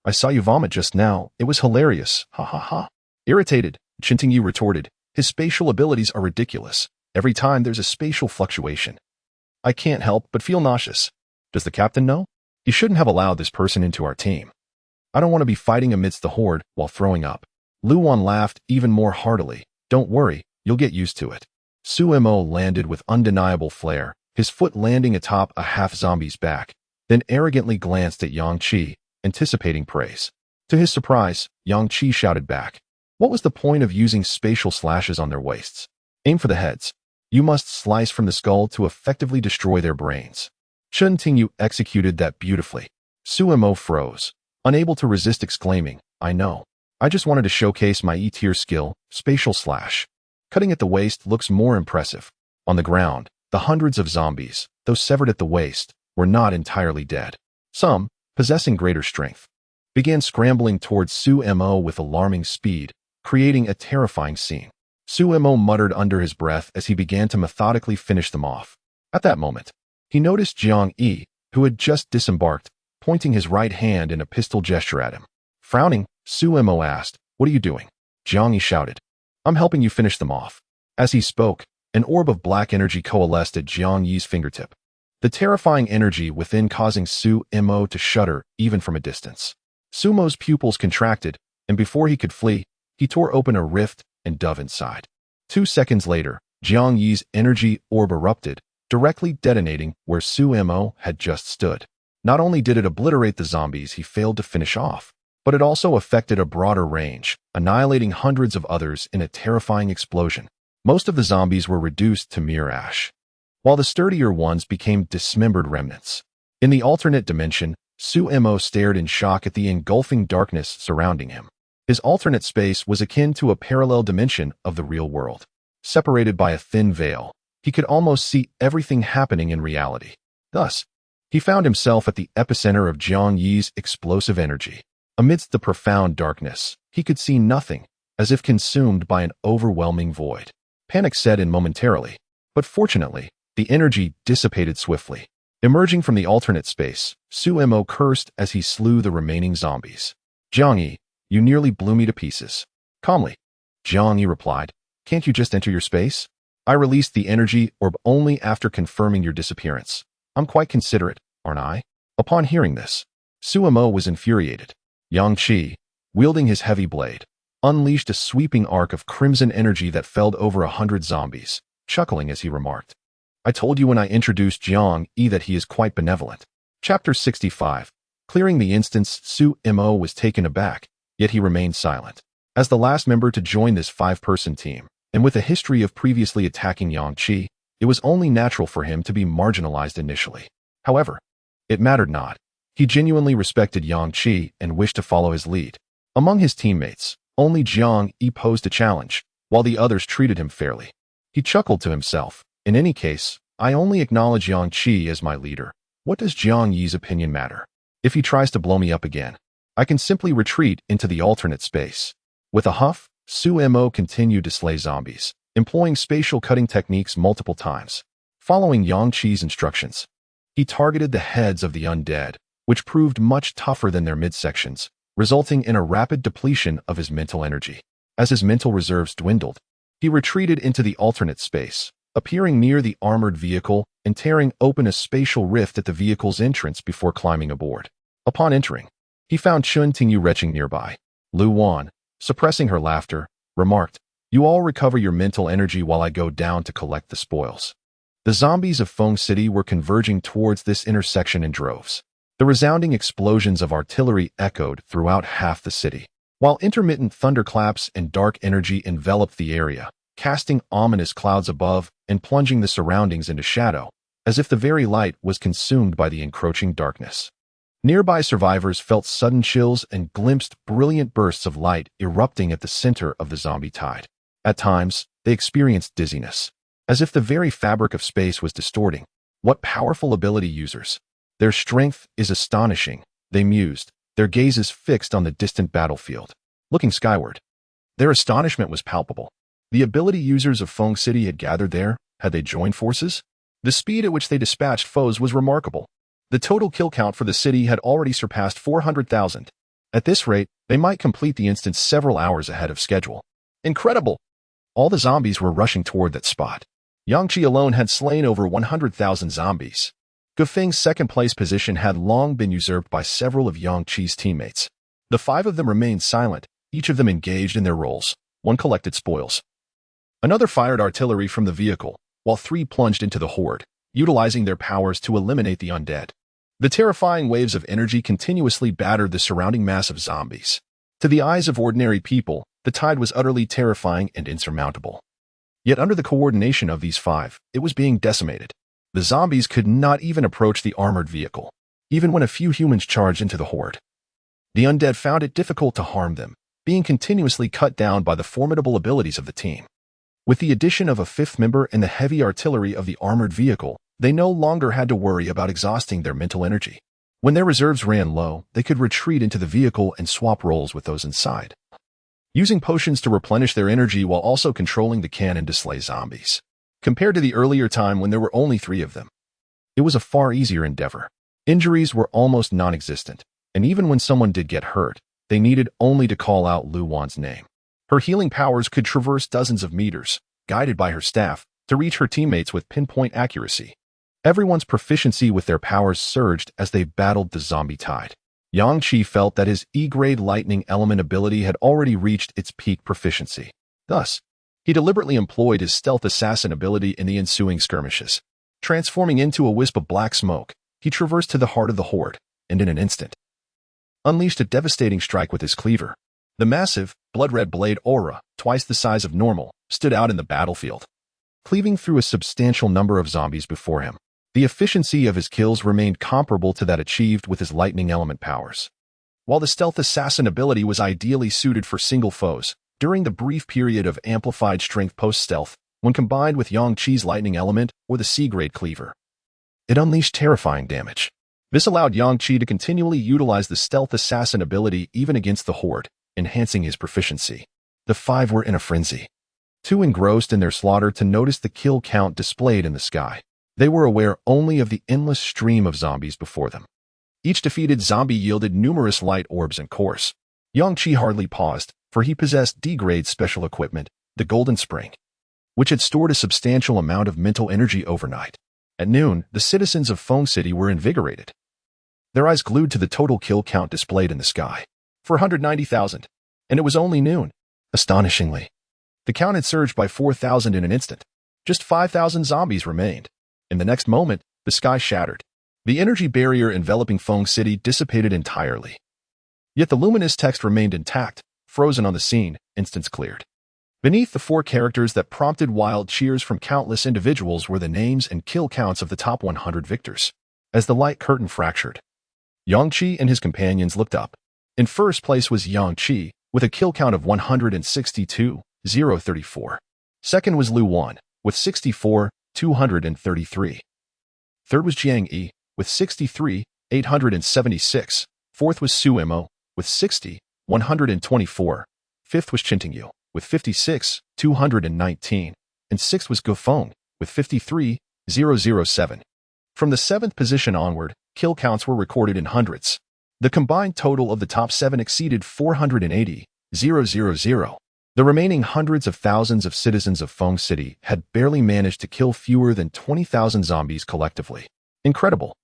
Speaker 1: "I saw you vomit just now. It was hilarious. Ha ha ha." Irritated, Chun Tingyu retorted, "His spatial abilities are ridiculous. Every time there's a spatial fluctuation, I can't help but feel nauseous. Does the captain know? He shouldn't have allowed this person into our team. I don't want to be fighting amidst the horde while throwing up." Lu Wan laughed even more heartily. "Don't worry, you'll get used to it." Suemo landed with undeniable flair, his foot landing atop a half-zombie's back, then arrogantly glanced at Yang Qi, anticipating praise. To his surprise, Yang Qi shouted back, "What was the point of using spatial slashes on their waists? Aim for the heads. You must slice from the skull to effectively destroy their brains." Chun Tingyu executed that beautifully. Suemo froze, unable to resist exclaiming, "I know. I just wanted to showcase my E-tier skill, Spatial Slash." Cutting at the waist looks more impressive. On the ground, the hundreds of zombies, though severed at the waist, were not entirely dead. Some, possessing greater strength, began scrambling towards Suemo with alarming speed, creating a terrifying scene. Suemo muttered under his breath as he began to methodically finish them off. At that moment, he noticed Jiang Yi, who had just disembarked, pointing his right hand in a pistol gesture at him. Frowning, Suemo asked, "What are you doing?" Jiang Yi shouted, "I'm helping you finish them off." As he spoke, an orb of black energy coalesced at Jiang Yi's fingertip, the terrifying energy within causing Suemo to shudder even from a distance. Sumo's pupils contracted, and before he could flee, he tore open a rift and dove inside. 2 seconds later, Jiang Yi's energy orb erupted, directly detonating where Suemo had just stood. Not only did it obliterate the zombies he failed to finish off, but it also affected a broader range, annihilating hundreds of others in a terrifying explosion. Most of the zombies were reduced to mere ash, while the sturdier ones became dismembered remnants. In the alternate dimension, Suemo stared in shock at the engulfing darkness surrounding him. His alternate space was akin to a parallel dimension of the real world. Separated by a thin veil, he could almost see everything happening in reality. Thus, he found himself at the epicenter of Jiang Yi's explosive energy. Amidst the profound darkness, he could see nothing, as if consumed by an overwhelming void. Panic set in momentarily, but fortunately, the energy dissipated swiftly. Emerging from the alternate space, Suemo cursed as he slew the remaining zombies. "Jiang Yi, you nearly blew me to pieces." Calmly, Jiang Yi replied, "Can't you just enter your space? I released the energy orb only after confirming your disappearance. I'm quite considerate, aren't I?" Upon hearing this, Suemo was infuriated. Yang Qi, wielding his heavy blade, unleashed a sweeping arc of crimson energy that felled over 100 zombies. chuckling as he remarked, "I told you when I introduced Jiang Yi that he is quite benevolent." Chapter 65. Clearing the instance, Su Mo was taken aback, yet he remained silent. As the last member to join this 5-person team, and with a history of previously attacking Yang Qi, it was only natural for him to be marginalized initially. However, it mattered not. He genuinely respected Yang Qi and wished to follow his lead. Among his teammates, only Jiang Yi posed a challenge, while the others treated him fairly. He chuckled to himself. In any case, I only acknowledge Yang Qi as my leader. What does Jiang Yi's opinion matter? If he tries to blow me up again, I can simply retreat into the alternate space. With a huff, Su Mo continued to slay zombies, employing spatial cutting techniques multiple times. Following Yang Qi's instructions, he targeted the heads of the undead, which proved much tougher than their midsections, resulting in a rapid depletion of his mental energy. As his mental reserves dwindled, he retreated into the alternate space, appearing near the armored vehicle and tearing open a spatial rift at the vehicle's entrance before climbing aboard. Upon entering, he found Chun Tingyu retching nearby. Lu Wan, suppressing her laughter, remarked, "You all recover your mental energy while I go down to collect the spoils." The zombies of Feng City were converging towards this intersection in droves. The resounding explosions of artillery echoed throughout half the city, while intermittent thunderclaps and dark energy enveloped the area, casting ominous clouds above and plunging the surroundings into shadow, as if the very light was consumed by the encroaching darkness. Nearby survivors felt sudden chills and glimpsed brilliant bursts of light erupting at the center of the zombie tide. At times, they experienced dizziness, as if the very fabric of space was distorting. What powerful ability users! Their strength is astonishing, they mused, their gazes fixed on the distant battlefield. Looking skyward, their astonishment was palpable. The ability users of Feng City had gathered there. Had they joined forces? The speed at which they dispatched foes was remarkable. The total kill count for the city had already surpassed 400,000. At this rate, they might complete the instance several hours ahead of schedule. Incredible! All the zombies were rushing toward that spot. Yang Qi alone had slain over 100,000 zombies. Gufeng's second-place position had long been usurped by several of Yang Qi's teammates. The 5 of them remained silent, each of them engaged in their roles. One collected spoils. Another fired artillery from the vehicle, while 3 plunged into the horde, utilizing their powers to eliminate the undead. The terrifying waves of energy continuously battered the surrounding mass of zombies. To the eyes of ordinary people, the tide was utterly terrifying and insurmountable. Yet under the coordination of these 5, it was being decimated. The zombies could not even approach the armored vehicle, even when a few humans charged into the horde. The undead found it difficult to harm them, being continuously cut down by the formidable abilities of the team. With the addition of a 5th member and the heavy artillery of the armored vehicle, they no longer had to worry about exhausting their mental energy. When their reserves ran low, they could retreat into the vehicle and swap roles with those inside, using potions to replenish their energy while also controlling the cannon to slay zombies. Compared to the earlier time when there were only 3 of them, it was a far easier endeavor. Injuries were almost non-existent, and even when someone did get hurt, they needed only to call out Lu Wan's name. Her healing powers could traverse dozens of meters, guided by her staff, to reach her teammates with pinpoint accuracy. Everyone's proficiency with their powers surged as they battled the zombie tide. Yang Qi felt that his E-grade lightning element ability had already reached its peak proficiency. Thus, he deliberately employed his stealth assassin ability in the ensuing skirmishes. Transforming into a wisp of black smoke, he traversed to the heart of the horde, and in an instant, unleashed a devastating strike with his cleaver. The massive, blood-red blade aura, twice the size of normal, stood out in the battlefield, cleaving through a substantial number of zombies before him. The efficiency of his kills remained comparable to that achieved with his lightning element powers. While the stealth assassin ability was ideally suited for single foes, during the brief period of amplified strength post-stealth, when combined with Yang Qi's lightning element or the C-grade cleaver, it unleashed terrifying damage. This allowed Yang Qi to continually utilize the stealth assassin ability even against the horde, enhancing his proficiency. The 5 were in a frenzy, too engrossed in their slaughter to notice the kill count displayed in the sky. They were aware only of the endless stream of zombies before them. Each defeated zombie yielded numerous light orbs and cores. Yang Qi hardly paused, for he possessed D-grade special equipment, the Golden Spring, which had stored a substantial amount of mental energy overnight. At noon, the citizens of Feng City were invigorated, their eyes glued to the total kill count displayed in the sky. 490,000. And it was only noon. Astonishingly, the count had surged by 4,000 in an instant. Just 5,000 zombies remained. In the next moment, the sky shattered. The energy barrier enveloping Feng City dissipated entirely. Yet the luminous text remained intact, frozen on the scene, instance cleared. Beneath the 4 characters that prompted wild cheers from countless individuals were the names and kill counts of the top 100 victors. As the light curtain fractured, Yangqi and his companions looked up. In first place was Yangqi, with a kill count of 162,034. Second was Lu Wan, with 64,233. Third was Jiang Yi, with 63,876. Fourth was Su Mo, with 60,124. Fifth was Qintingyu, with 56,219. And sixth was Gufeng, with 53,007. From the 7th position onward, kill counts were recorded in hundreds. The combined total of the top 7 exceeded 480,000. The remaining hundreds of thousands of citizens of Feng City had barely managed to kill fewer than 20,000 zombies collectively. Incredible.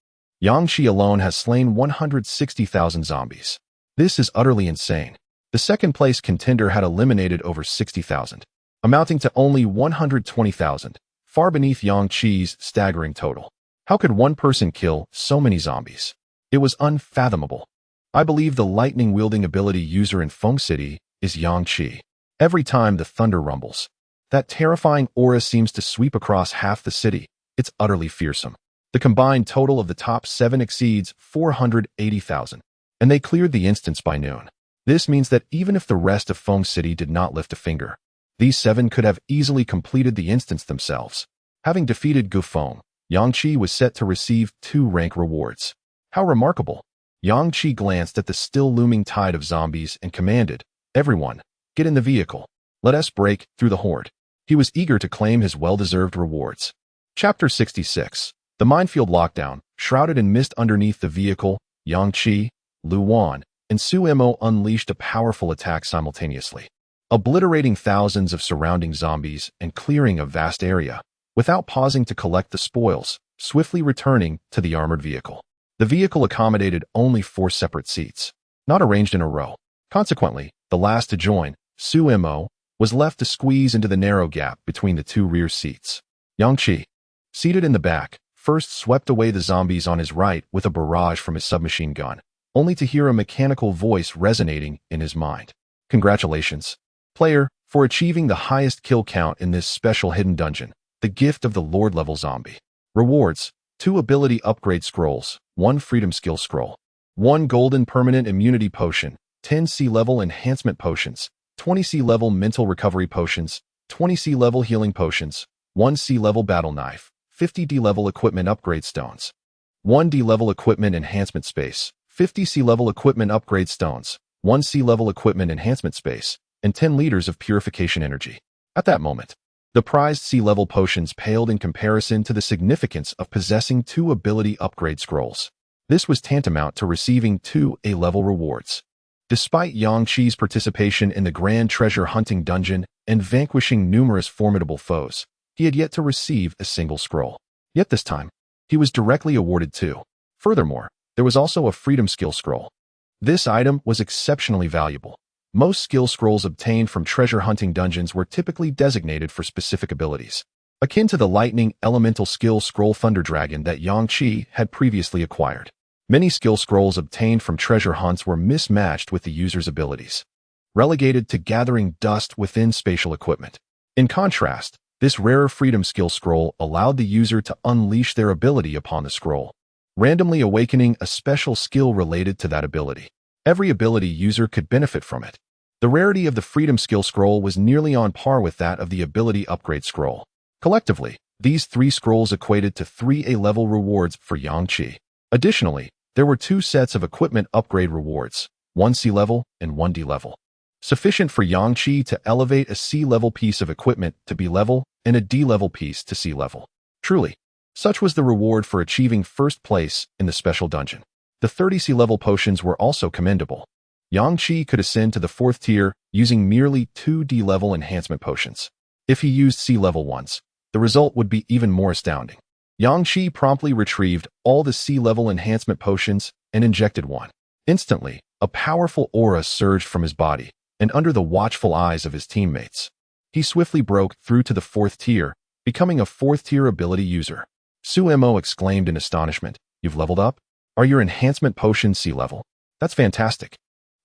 Speaker 1: Yangqi alone has slain 160,000 zombies. This is utterly insane. The second-place contender had eliminated over 60,000, amounting to only 120,000, far beneath Yangqi's staggering total. How could one person kill so many zombies? It was unfathomable. I believe the lightning-wielding ability user in Feng City is Yangqi. Every time the thunder rumbles, that terrifying aura seems to sweep across half the city. It's utterly fearsome. The combined total of the top 7 exceeds 480,000, and they cleared the instance by noon. This means that even if the rest of Feng City did not lift a finger, these 7 could have easily completed the instance themselves. Having defeated Gufeng, Yangqi was set to receive 2 rank rewards. How remarkable! Yangqi glanced at the still looming tide of zombies and commanded, "Everyone, get in the vehicle. Let us break through the horde." He was eager to claim his well-deserved rewards. Chapter 66. The minefield lockdown, shrouded in mist underneath the vehicle, Yangqi, Lu Wan, and Su Mo unleashed a powerful attack simultaneously, obliterating thousands of surrounding zombies and clearing a vast area, without pausing to collect the spoils, swiftly returning to the armored vehicle. The vehicle accommodated only 4 separate seats, not arranged in a row. Consequently, the last to join, Su Mo, was left to squeeze into the narrow gap between the 2 rear seats. Yangqi, seated in the back, first swept away the zombies on his right with a barrage from his submachine gun, only to hear a mechanical voice resonating in his mind. "Congratulations, player, for achieving the highest kill count in this special hidden dungeon, the gift of the Lord-level zombie. Rewards: 2 ability upgrade scrolls, 1 freedom skill scroll, 1 golden permanent immunity potion, 10 C-level enhancement potions, 20 C-level mental recovery potions, 20 C-level healing potions, 1 C-level battle knife, 50 D-level equipment upgrade stones, 1 D-level equipment enhancement space, 50 C-level equipment upgrade stones, 1 C-level equipment enhancement space, and 10 liters of purification energy." At that moment, the prized C-level potions paled in comparison to the significance of possessing 2 ability upgrade scrolls. This was tantamount to receiving 2 A-level rewards. Despite Yangqi's participation in the grand treasure hunting dungeon and vanquishing numerous formidable foes, he had yet to receive a single scroll. Yet this time, he was directly awarded 2. Furthermore, there was also a freedom skill scroll. This item was exceptionally valuable. Most skill scrolls obtained from treasure hunting dungeons were typically designated for specific abilities, akin to the lightning elemental skill scroll Thunder Dragon that Yangqi had previously acquired. Many skill scrolls obtained from treasure hunts were mismatched with the user's abilities, relegated to gathering dust within spatial equipment. In contrast, this rarer freedom skill scroll allowed the user to unleash their ability upon the scroll, randomly awakening a special skill related to that ability. Every ability user could benefit from it. The rarity of the freedom skill scroll was nearly on par with that of the ability upgrade scroll. Collectively, these 3 scrolls equated to 3 A-level rewards for Yangqi. Additionally, there were 2 sets of equipment upgrade rewards, 1 C-level and 1 D-level, sufficient for Yangqi to elevate a C-level piece of equipment to B-level and a D-level piece to C-level. Truly, such was the reward for achieving first place in the special dungeon. The 30 C-level potions were also commendable. Yangqi could ascend to the 4th tier using merely 2 D-level enhancement potions. If he used C-level ones, the result would be even more astounding. Yangqi promptly retrieved all the C-level enhancement potions and injected one. Instantly, a powerful aura surged from his body, and under the watchful eyes of his teammates, he swiftly broke through to the 4th tier, becoming a 4th-tier ability user. Sumo exclaimed in astonishment. You've leveled up? Are your enhancement potions C level? That's fantastic.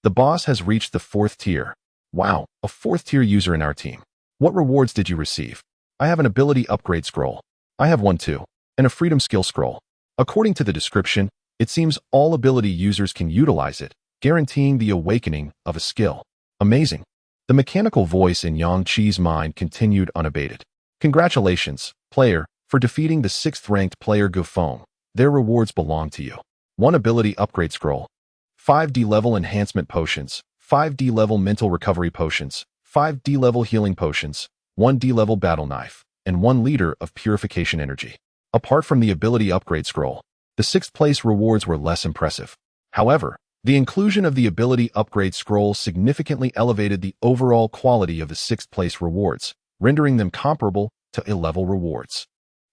Speaker 1: The boss has reached the 4th tier. Wow, a 4th-tier user in our team. What rewards did you receive? I have an ability upgrade scroll. I have one too, and a freedom skill scroll. According to the description, it seems all ability users can utilize it, guaranteeing the awakening of a skill. Amazing. The mechanical voice in Yang Qi's mind continued unabated. Congratulations, player, for defeating the 6th-ranked player Gufeng. Their rewards belong to you. 1 ability upgrade scroll, 5D level enhancement potions, 5D level mental recovery potions, 5D level healing potions, 1D level battle knife, and 1 liter of purification energy. Apart from the ability upgrade scroll, the 6th-place rewards were less impressive. However, the inclusion of the ability upgrade scroll significantly elevated the overall quality of the 6th-place rewards, rendering them comparable to A-level rewards.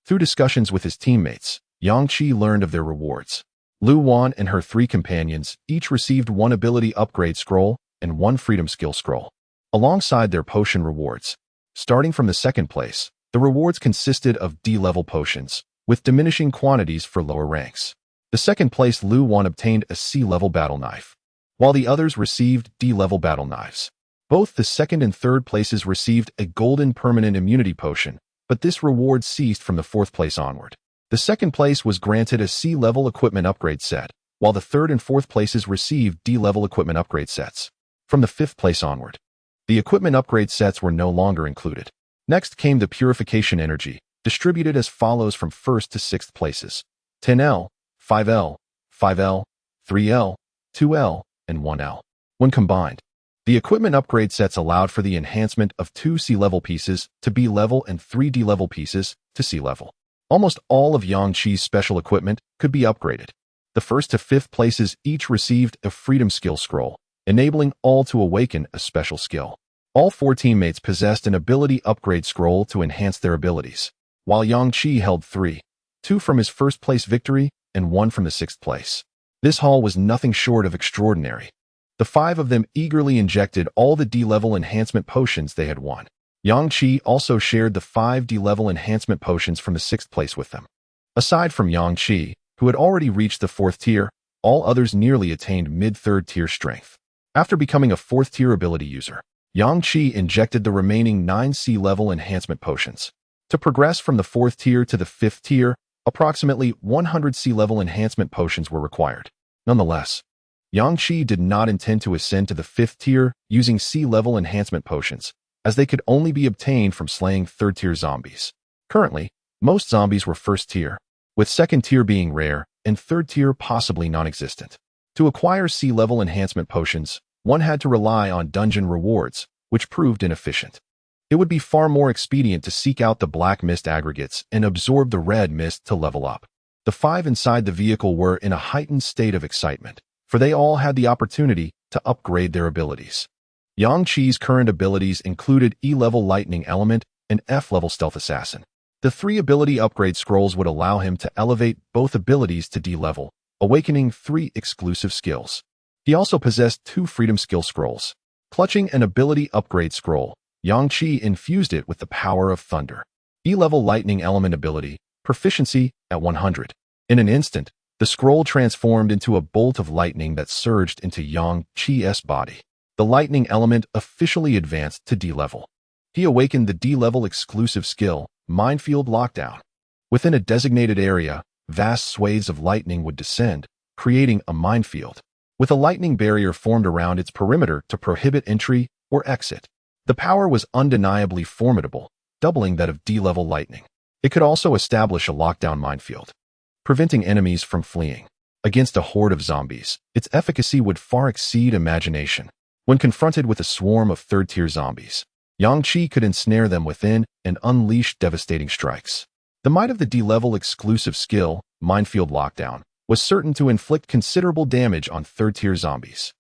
Speaker 1: Through discussions with his teammates, Yang Qi learned of their rewards. Lu Wan and her 3 companions each received 1 ability upgrade scroll and 1 freedom skill scroll, alongside their potion rewards. Starting from the 2nd place, the rewards consisted of D-level potions, with diminishing quantities for lower ranks. The 2nd place Lu Wan obtained a C-level battle knife, while the others received D-level battle knives. Both the 2nd and 3rd places received a golden permanent immunity potion, but this reward ceased from the 4th place onward. The 2nd place was granted a C-level equipment upgrade set, while the 3rd and 4th places received D-level equipment upgrade sets. From the 5th place onward, the equipment upgrade sets were no longer included. Next came the purification energy, distributed as follows from 1st to 6th places: 10L, 5L, 5L, 3L, 2L, and 1L. When combined, the equipment upgrade sets allowed for the enhancement of 2 C-level pieces to B-level and 3 D-level pieces to C-level. Almost all of Yang Qi's special equipment could be upgraded. The 1st to 5th places each received a freedom skill scroll, enabling all to awaken a special skill. All 4 teammates possessed an ability upgrade scroll to enhance their abilities, while Yang Qi held 3, 2 from his 1st place victory and 1 from the 6th place. This haul was nothing short of extraordinary. The 5 of them eagerly injected all the D-level enhancement potions they had won. Yang Qi also shared the 5 D-level enhancement potions from the 6th place with them. Aside from Yang Qi, who had already reached the 4th tier, all others nearly attained mid-3rd tier strength. After becoming a 4th tier ability user, Yang Qi injected the remaining 9 C-level enhancement potions. To progress from the 4th tier to the 5th tier, approximately 100 C-level enhancement potions were required. Nonetheless, Yang Qi did not intend to ascend to the 5th tier using C-level enhancement potions, as they could only be obtained from slaying 3rd-tier zombies. Currently, most zombies were 1st tier, with 2nd tier being rare and 3rd tier possibly non-existent. To acquire C-level enhancement potions, one had to rely on dungeon rewards, which proved inefficient. It would be far more expedient to seek out the black mist aggregates and absorb the red mist to level up. The 5 inside the vehicle were in a heightened state of excitement, for they all had the opportunity to upgrade their abilities. Yang Qi's current abilities included E-level Lightning Element and F-level Stealth Assassin. The 3 ability upgrade scrolls would allow him to elevate both abilities to D-level, awakening 3 exclusive skills. He also possessed 2 freedom skill scrolls. Clutching an ability upgrade scroll, Yang Qi infused it with the power of thunder. E-level Lightning Element ability, proficiency at 100. In an instant, the scroll transformed into a bolt of lightning that surged into Yang Qi's body. The lightning element officially advanced to D-level. He awakened the D-level exclusive skill, Minefield Lockdown. Within a designated area, vast swathes of lightning would descend, creating a minefield, with a lightning barrier formed around its perimeter to prohibit entry or exit. The power was undeniably formidable, doubling that of D-level lightning. It could also establish a lockdown minefield, preventing enemies from fleeing. Against a horde of zombies, its efficacy would far exceed imagination. When confronted with a swarm of 3rd-tier zombies, Yang Qi could ensnare them within and unleash devastating strikes. The might of the D-level exclusive skill, Minefield Lockdown, was certain to inflict considerable damage on 3rd-tier zombies.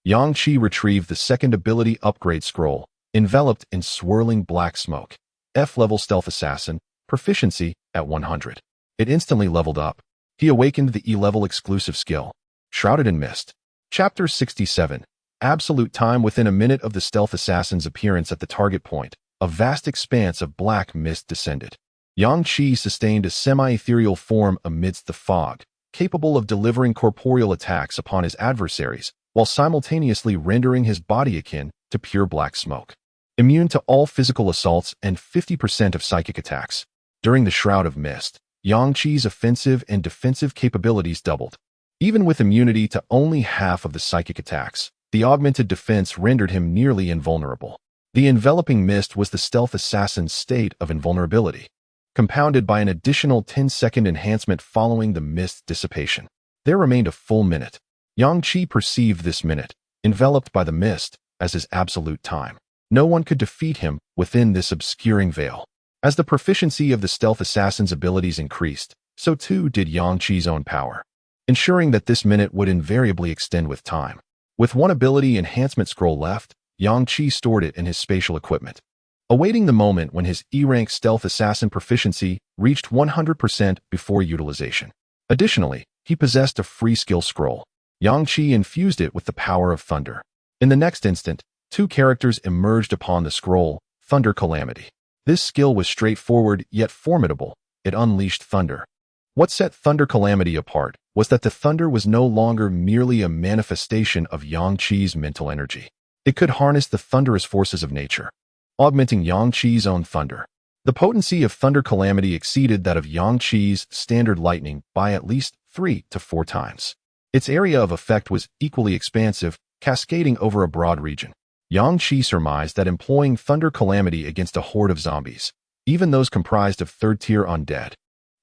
Speaker 1: Yang Qi retrieved the 2nd ability upgrade scroll, enveloped in swirling black smoke. F-level Stealth Assassin, proficiency at 100. It instantly leveled up. He awakened the E-level exclusive skill, Shrouded in Mist. Chapter 67. Absolute time. Within a minute of the stealth assassin's appearance at the target point, a vast expanse of black mist descended. Yang Qi sustained a semi-ethereal form amidst the fog, capable of delivering corporeal attacks upon his adversaries, while simultaneously rendering his body akin to pure black smoke. Immune to all physical assaults and 50% of psychic attacks. During the Shroud of Mist, Yang Qi's offensive and defensive capabilities doubled. Even with immunity to only half of the psychic attacks, the augmented defense rendered him nearly invulnerable. The enveloping mist was the stealth assassin's state of invulnerability, compounded by an additional 10-second enhancement following the mist's dissipation. There remained a full minute. Yang Qi perceived this minute, enveloped by the mist, as his absolute time. No one could defeat him within this obscuring veil. As the proficiency of the stealth assassin's abilities increased, so too did Yang Qi's own power, ensuring that this minute would invariably extend with time. With one ability enhancement scroll left, Yang Qi stored it in his spatial equipment, awaiting the moment when his E-rank stealth assassin proficiency reached 100% before utilization. Additionally, he possessed a free skill scroll. Yang Qi infused it with the power of thunder. In the next instant, two characters emerged upon the scroll, Thunder Calamity. This skill was straightforward yet formidable. It unleashed thunder. What set Thunder Calamity apart was that the thunder was no longer merely a manifestation of Yang Qi's mental energy. It could harness the thunderous forces of nature, augmenting Yang Qi's own thunder. The potency of Thunder Calamity exceeded that of Yang Qi's standard lightning by at least 3 to 4 times. Its area of effect was equally expansive, cascading over a broad region. Yang Qi surmised that employing Thunder Calamity against a horde of zombies, even those comprised of third-tier undead,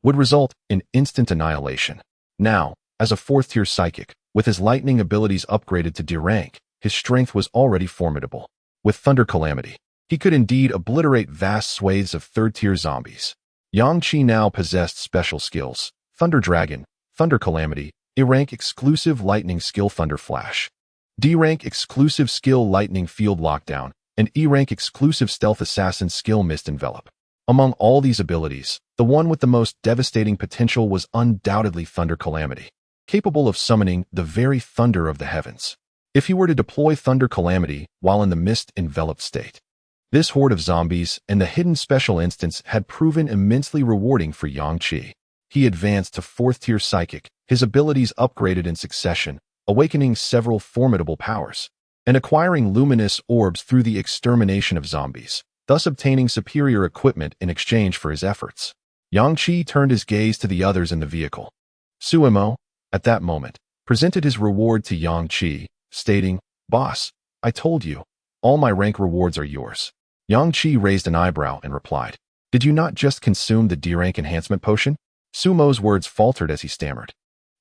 Speaker 1: would result in instant annihilation. Now, as a fourth-tier psychic, with his lightning abilities upgraded to D rank, his strength was already formidable. With Thunder Calamity, he could indeed obliterate vast swathes of third-tier zombies. Yang Qi now possessed special skills: Thunder Dragon, Thunder Calamity, E-rank exclusive lightning skill Thunder Flash, D-rank exclusive skill Lightning Field Lockdown, and E-rank exclusive stealth assassin skill Mist Envelop. Among all these abilities, the one with the most devastating potential was undoubtedly Thunder Calamity, capable of summoning the very thunder of the heavens. If he were to deploy Thunder Calamity while in the mist-enveloped state, this horde of zombies and the hidden special instance had proven immensely rewarding for Yang Qi. He advanced to 4th-tier Psychic, his abilities upgraded in succession, awakening several formidable powers, and acquiring luminous orbs through the extermination of zombies, thus obtaining superior equipment in exchange for his efforts. Yang Qi turned his gaze to the others in the vehicle. Suemo, at that moment, presented his reward to Yang Qi, stating, "Boss, I told you, all my rank rewards are yours." Yang Qi raised an eyebrow and replied, "Did you not just consume the D-rank enhancement potion?" Sumo's words faltered as he stammered.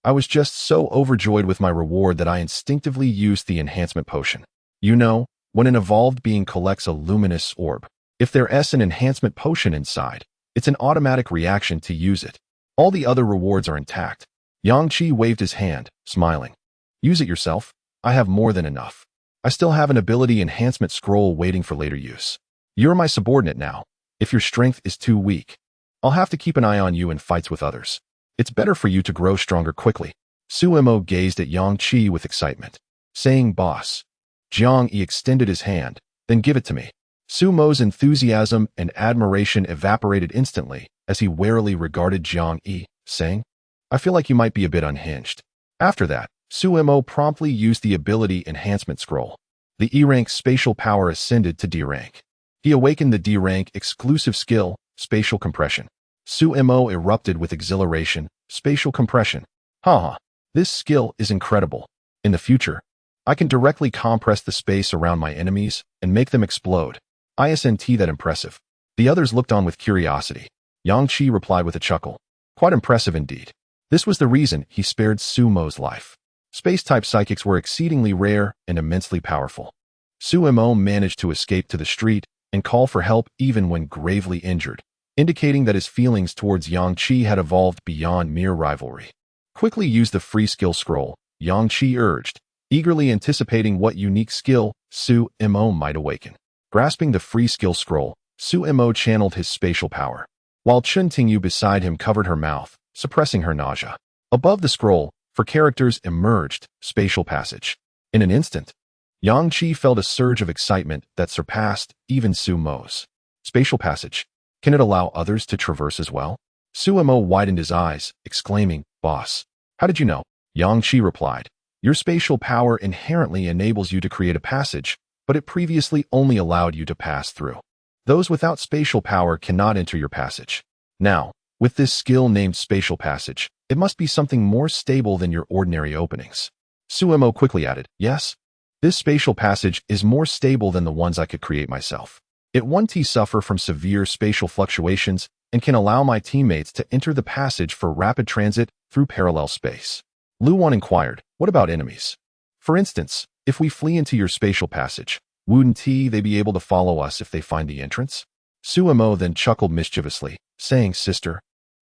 Speaker 1: "I was just so overjoyed with my reward that I instinctively used the enhancement potion. You know, when an evolved being collects a luminous orb, if there's an enhancement potion inside, it's an automatic reaction to use it. All the other rewards are intact." Yang Qi waved his hand, smiling. "Use it yourself. I have more than enough. I still have an ability enhancement scroll waiting for later use. You're my subordinate now. If your strength is too weak, I'll have to keep an eye on you in fights with others. It's better for you to grow stronger quickly." Suemo gazed at Yang Qi with excitement, saying, "Boss." Jiang Yi extended his hand, "Then give it to me." Sumo's enthusiasm and admiration evaporated instantly as he warily regarded Jiang Yi, saying, "I feel like you might be a bit unhinged." After that, Suemo promptly used the ability enhancement scroll. The E-rank spatial power ascended to D-rank. He awakened the D-rank exclusive skill, Spatial Compression. Suemo erupted with exhilaration. Spatial Compression. Haha, this skill is incredible. In the future, I can directly compress the space around my enemies and make them explode. Isn't that impressive? The others looked on with curiosity. Yang Qi replied with a chuckle. Quite impressive indeed. This was the reason he spared Sumo's life. Space-type psychics were exceedingly rare and immensely powerful. Suemo managed to escape to the street and call for help even when gravely injured, indicating that his feelings towards Yang Qi had evolved beyond mere rivalry. "Quickly use the free skill scroll," Yang Qi urged, eagerly anticipating what unique skill Suemo might awaken. Grasping the free skill scroll, Suemo channeled his spatial power, while Chun Tingyu beside him covered her mouth, suppressing her nausea. Above the scroll, for characters emerged, Spatial Passage. In an instant, Yang Qi felt a surge of excitement that surpassed even Sumo's. Spatial Passage. Can it allow others to traverse as well? Suemo widened his eyes, exclaiming, "Boss, how did you know?" Yang Qi replied, "Your spatial power inherently enables you to create a passage, but it previously only allowed you to pass through. Those without spatial power cannot enter your passage. Now, with this skill named spatial passage, it must be something more stable than your ordinary openings." Suemo quickly added, "Yes, this spatial passage is more stable than the ones I could create myself. It won't suffer from severe spatial fluctuations and can allow my teammates to enter the passage for rapid transit through parallel space." Lu Wan inquired, "What about enemies? For instance, if we flee into your spatial passage, wouldn't they be able to follow us if they find the entrance?" Suemo then chuckled mischievously, saying, "Sister,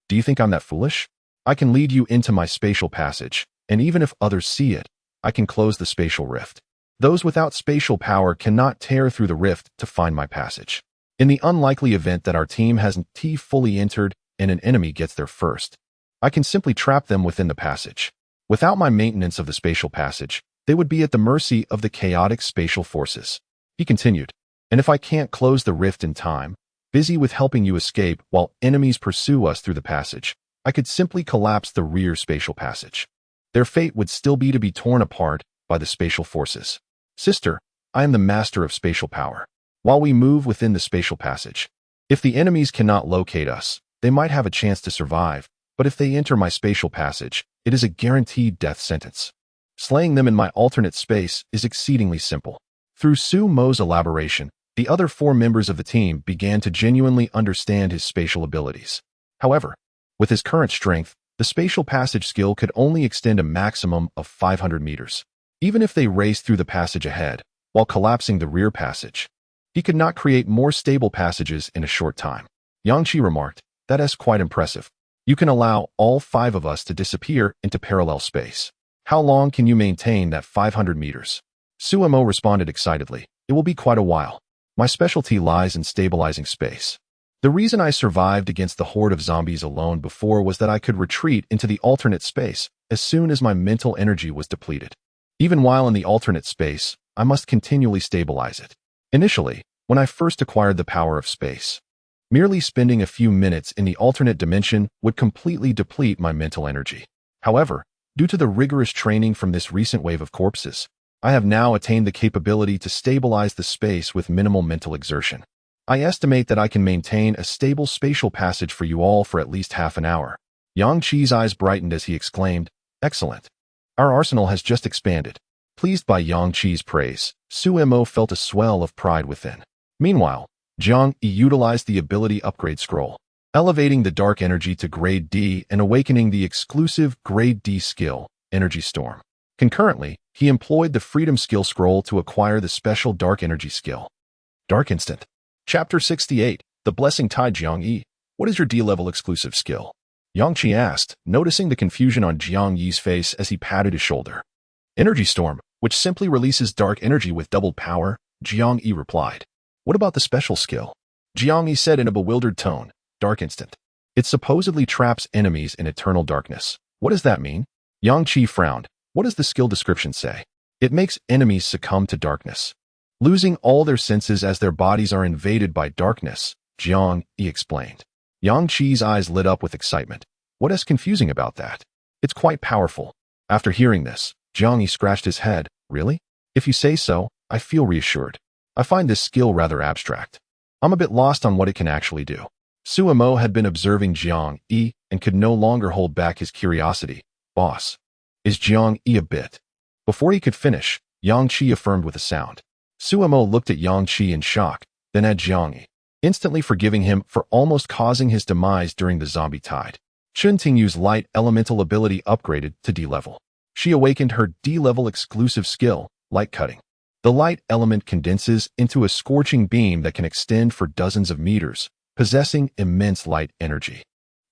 Speaker 1: do you think I'm that foolish? I can lead you into my spatial passage, and even if others see it, I can close the spatial rift. Those without spatial power cannot tear through the rift to find my passage. In the unlikely event that our team hasn't fully entered and an enemy gets there first, I can simply trap them within the passage. Without my maintenance of the spatial passage, they would be at the mercy of the chaotic spatial forces." He continued, "And if I can't close the rift in time, busy with helping you escape while enemies pursue us through the passage, I could simply collapse the rear spatial passage. Their fate would still be to be torn apart by the spatial forces. Sister, I am the master of spatial power. While we move within the spatial passage, if the enemies cannot locate us, they might have a chance to survive, but if they enter my spatial passage, it is a guaranteed death sentence. Slaying them in my alternate space is exceedingly simple." Through Su Mo's elaboration, the other 4 members of the team began to genuinely understand his spatial abilities. However, with his current strength, the spatial passage skill could only extend a maximum of 500 meters. Even if they raced through the passage ahead, while collapsing the rear passage, he could not create more stable passages in a short time. Yang Qi remarked, "That is quite impressive. You can allow all 5 of us to disappear into parallel space. How long can you maintain that 500 meters? Suemo responded excitedly, "It will be quite a while. My specialty lies in stabilizing space. The reason I survived against the horde of zombies alone before was that I could retreat into the alternate space as soon as my mental energy was depleted. Even while in the alternate space, I must continually stabilize it. Initially, when I first acquired the power of space, merely spending a few minutes in the alternate dimension would completely deplete my mental energy. However, due to the rigorous training from this recent wave of corpses, I have now attained the capability to stabilize the space with minimal mental exertion. I estimate that I can maintain a stable spatial passage for you all for at least half an hour." Yang Qi's eyes brightened as he exclaimed, "Excellent. Our arsenal has just expanded." Pleased by Yang Qi's praise, Suemo felt a swell of pride within. Meanwhile, Jiang Yi utilized the ability upgrade scroll, elevating the dark energy to grade D and awakening the exclusive grade D skill, Energy Storm. Concurrently, he employed the Freedom Skill Scroll to acquire the special Dark Energy skill, Dark Instant. Chapter 68, The Blessing Tide. Jiang Yi, what is your D-level exclusive skill? Yang Qi asked, noticing the confusion on Jiang Yi's face as he patted his shoulder. Energy Storm, which simply releases dark energy with doubled power, Jiang Yi replied. What about the special skill? Jiang Yi said in a bewildered tone, Dark Instant. It supposedly traps enemies in eternal darkness. What does that mean? Yang Qi frowned. What does the skill description say? It makes enemies succumb to darkness, losing all their senses as their bodies are invaded by darkness, Jiang Yi explained. Yang Qi's eyes lit up with excitement. What is confusing about that? It's quite powerful. After hearing this, Jiang Yi scratched his head. Really? If you say so, I feel reassured. I find this skill rather abstract. I'm a bit lost on what it can actually do. Suemo had been observing Jiang Yi and could no longer hold back his curiosity. Boss, is Jiang Yi a bit? Before he could finish, Yang Qi affirmed with a sound. Suemo looked at Yang Qi in shock, then at Jiang Yi, instantly forgiving him for almost causing his demise during the zombie tide. Chuntingyu's light elemental ability upgraded to D-level. She awakened her D-level exclusive skill, Light Cutting. The light element condenses into a scorching beam that can extend for dozens of meters, possessing immense light energy.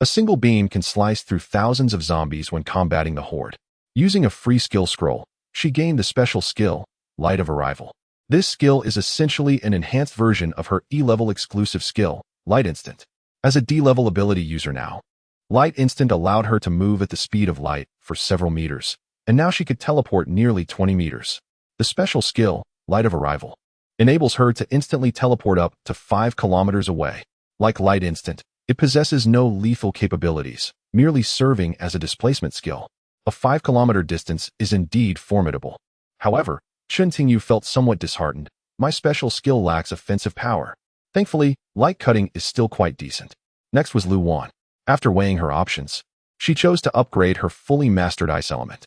Speaker 1: A single beam can slice through thousands of zombies when combating the horde. Using a free skill scroll, she gained the special skill, Light of Arrival. This skill is essentially an enhanced version of her E-level exclusive skill, Light Instant. As a D-level ability user now, Light Instant allowed her to move at the speed of light for several meters, and now she could teleport nearly 20 meters. The special skill, Light of Arrival, enables her to instantly teleport up to 5 kilometers away. Like Light Instant, it possesses no lethal capabilities, merely serving as a displacement skill. A 5-kilometer distance is indeed formidable. However, Chen Tingyu felt somewhat disheartened. My special skill lacks offensive power. Thankfully, light cutting is still quite decent. Next was Lu Wan. After weighing her options, she chose to upgrade her fully mastered ice element.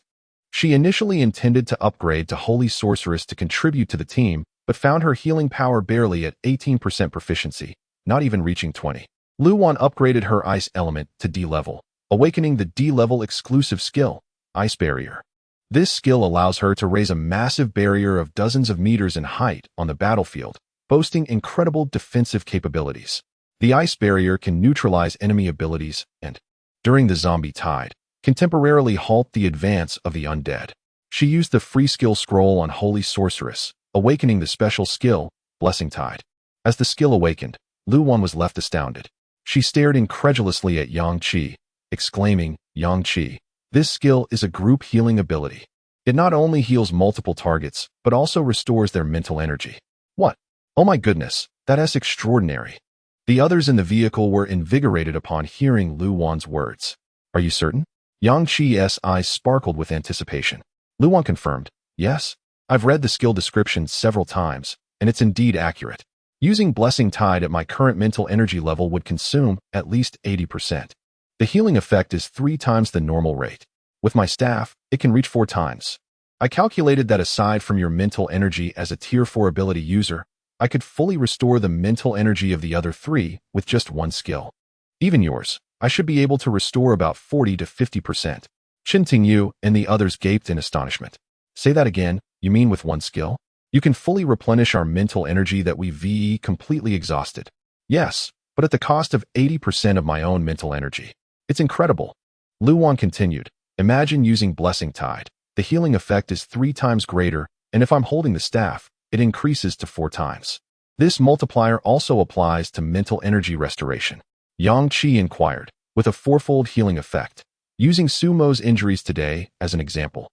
Speaker 1: She initially intended to upgrade to Holy Sorceress to contribute to the team, but found her healing power barely at 18% proficiency, not even reaching 20. Lu Wan upgraded her ice element to D level, awakening the D level exclusive skill, Ice Barrier. This skill allows her to raise a massive barrier of dozens of meters in height on the battlefield, boasting incredible defensive capabilities. The ice barrier can neutralize enemy abilities and, during the zombie tide, can temporarily halt the advance of the undead. She used the free skill scroll on Holy Sorceress, awakening the special skill, Blessing Tide. As the skill awakened, Lu Wan was left astounded. She stared incredulously at Yang Qi, exclaiming, "Yang Qi, this skill is a group healing ability. It not only heals multiple targets, but also restores their mental energy." What? Oh my goodness, that's extraordinary. The others in the vehicle were invigorated upon hearing Lu Wan's words. Are you certain? Yang Qi's eyes sparkled with anticipation. Lu Wan confirmed, "Yes, I've read the skill description several times, and it's indeed accurate. Using Blessing Tide at my current mental energy level would consume at least 80%. The healing effect is 3 times the normal rate. With my staff, it can reach 4 times. I calculated that aside from your mental energy as a Tier 4 ability user, I could fully restore the mental energy of the other 3 with just one skill. Even yours, I should be able to restore about 40 to 50%. Chen Tingyu and the others gaped in astonishment. Say that again, you mean with one skill? You can fully replenish our mental energy that we VE completely exhausted. Yes, but at the cost of 80% of my own mental energy. It's incredible. Lu Wan continued, imagine using Blessing Tide. The healing effect is 3 times greater, and if I'm holding the staff, it increases to 4 times. This multiplier also applies to mental energy restoration. Yang Qi inquired, with a 4-fold healing effect. Using Sumo's injuries today as an example,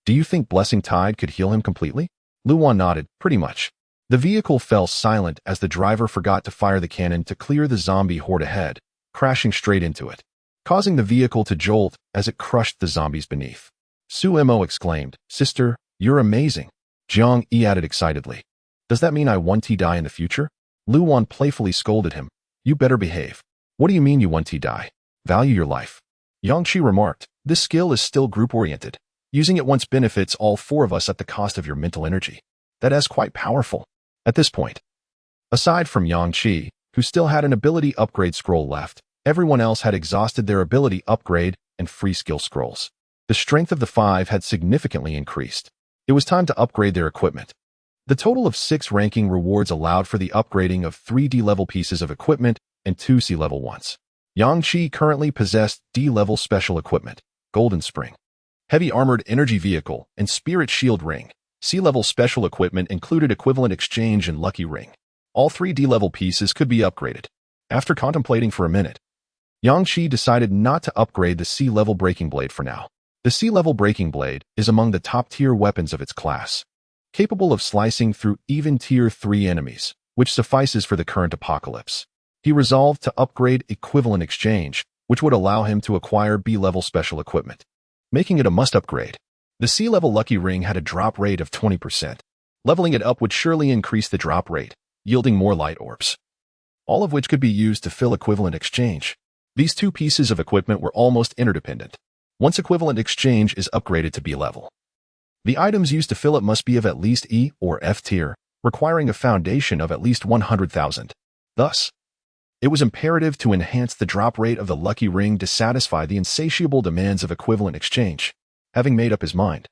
Speaker 1: do you think Blessing Tide could heal him completely? Lu Wan nodded, pretty much. The vehicle fell silent as the driver forgot to fire the cannon to clear the zombie horde ahead, crashing straight into it, causing the vehicle to jolt as it crushed the zombies beneath. Sumo exclaimed, "Sister, you're amazing." Jiang Yi added excitedly, "Does that mean I want to die in the future?" Lu Wan playfully scolded him, "You better behave." "What do you mean you want to die? Value your life." Yang Qi remarked, "This skill is still group-oriented. Using it once benefits all 4 of us at the cost of your mental energy. That is quite powerful." At this point, aside from Yang Qi, who still had an ability upgrade scroll left, everyone else had exhausted their ability upgrade and free skill scrolls. The strength of the 5 had significantly increased. It was time to upgrade their equipment. The total of 6 ranking rewards allowed for the upgrading of 3 D-level pieces of equipment and 2 C-level ones. Yang Qi currently possessed D-level special equipment, Golden Spring, Heavy Armored Energy Vehicle, and Spirit Shield Ring. C-level special equipment included Equivalent Exchange and Lucky Ring. All 3 D-level pieces could be upgraded. After contemplating for a minute, Yang Qi decided not to upgrade the C-level Breaking Blade for now. The C-level Breaking Blade is among the top-tier weapons of its class, capable of slicing through even Tier 3 enemies, which suffices for the current apocalypse. He resolved to upgrade Equivalent Exchange, which would allow him to acquire B-level special equipment, making it a must-upgrade. The C-level Lucky Ring had a drop rate of 20%. Leveling it up would surely increase the drop rate, yielding more light orbs, all of which could be used to fill Equivalent Exchange. These 2 pieces of equipment were almost interdependent. Once Equivalent Exchange is upgraded to B-level, the items used to fill it must be of at least E or F tier, requiring a foundation of at least 100,000. Thus, it was imperative to enhance the drop rate of the Lucky Ring to satisfy the insatiable demands of Equivalent Exchange. Having made up his mind,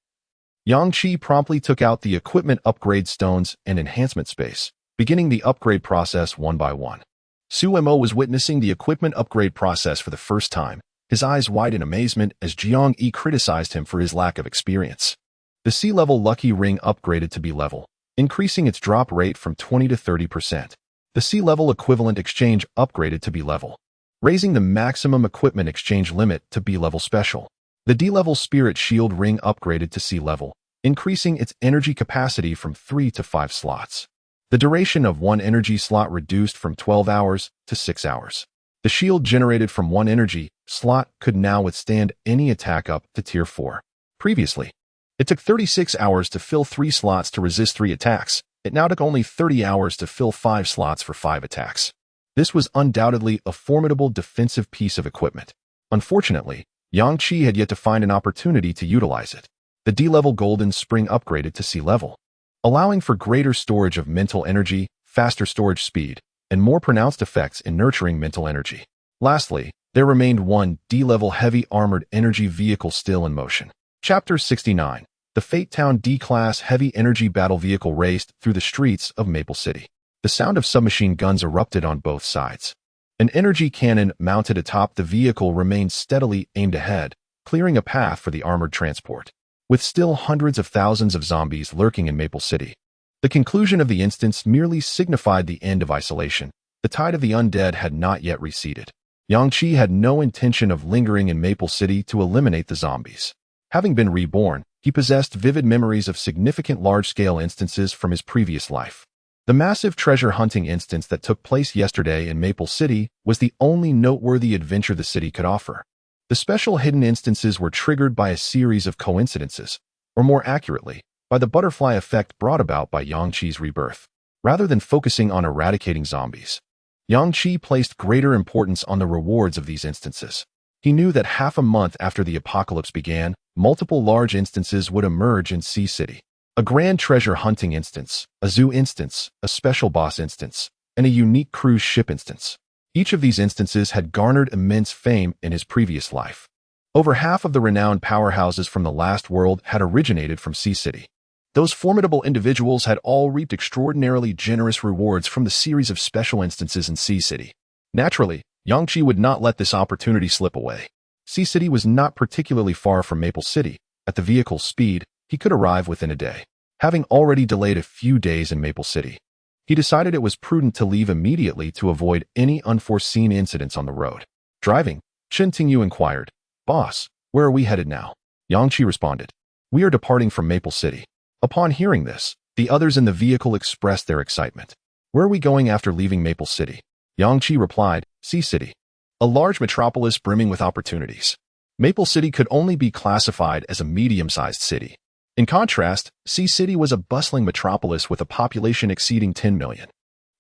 Speaker 1: Yang Qi promptly took out the equipment upgrade stones and enhancement space, beginning the upgrade process one by one. Sumo was witnessing the equipment upgrade process for the first time, his eyes wide in amazement as Jiang Yi criticized him for his lack of experience. The C-level Lucky Ring upgraded to B-level, increasing its drop rate from 20 to 30%. The C-level Equivalent Exchange upgraded to B-level, raising the maximum equipment exchange limit to B-level special. The D-level Spirit Shield Ring upgraded to C-level, increasing its energy capacity from 3 to 5 slots. The duration of one energy slot reduced from 12 hours to 6 hours. The shield generated from one energy slot could now withstand any attack up to Tier 4. Previously, it took 36 hours to fill 3 slots to resist 3 attacks. It now took only 30 hours to fill 5 slots for 5 attacks. This was undoubtedly a formidable defensive piece of equipment. Unfortunately, Yang Qi had yet to find an opportunity to utilize it. The D-level Golden Spring upgraded to C-level, allowing for greater storage of mental energy, faster storage speed, and more pronounced effects in nurturing mental energy. Lastly, there remained one D-level heavy armored energy vehicle still in motion. Chapter 69. The Fate Town D-Class Heavy Energy Battle Vehicle raced through the streets of Maple City. The sound of submachine guns erupted on both sides. An energy cannon mounted atop the vehicle remained steadily aimed ahead, clearing a path for the armored transport. With still hundreds of thousands of zombies lurking in Maple City, the conclusion of the instance merely signified the end of isolation. The tide of the undead had not yet receded. Yang Qi had no intention of lingering in Maple City to eliminate the zombies. Having been reborn, he possessed vivid memories of significant large-scale instances from his previous life. The massive treasure hunting instance that took place yesterday in Maple City was the only noteworthy adventure the city could offer. The special hidden instances were triggered by a series of coincidences, or more accurately, by the butterfly effect brought about by Yang Qi's rebirth. Rather than focusing on eradicating zombies, Yang Qi placed greater importance on the rewards of these instances. He knew that half a month after the apocalypse began, multiple large instances would emerge in Sea City. A grand treasure hunting instance, a zoo instance, a special boss instance, and a unique cruise ship instance. Each of these instances had garnered immense fame in his previous life. Over half of the renowned powerhouses from the last world had originated from Sea City. Those formidable individuals had all reaped extraordinarily generous rewards from the series of special instances in Sea City. Naturally, Yang Qi would not let this opportunity slip away. Sea City was not particularly far from Maple City. At the vehicle's speed, he could arrive within a day. Having already delayed a few days in Maple City, he decided it was prudent to leave immediately to avoid any unforeseen incidents on the road. Driving, Chen Tingyu inquired, "Boss, where are we headed now?" Yang Qi responded, "We are departing from Maple City." Upon hearing this, the others in the vehicle expressed their excitement. "Where are we going after leaving Maple City?" Yang Qi replied, "Sea City, a large metropolis brimming with opportunities." Maple City could only be classified as a medium-sized city. In contrast, Sea City was a bustling metropolis with a population exceeding 10 million.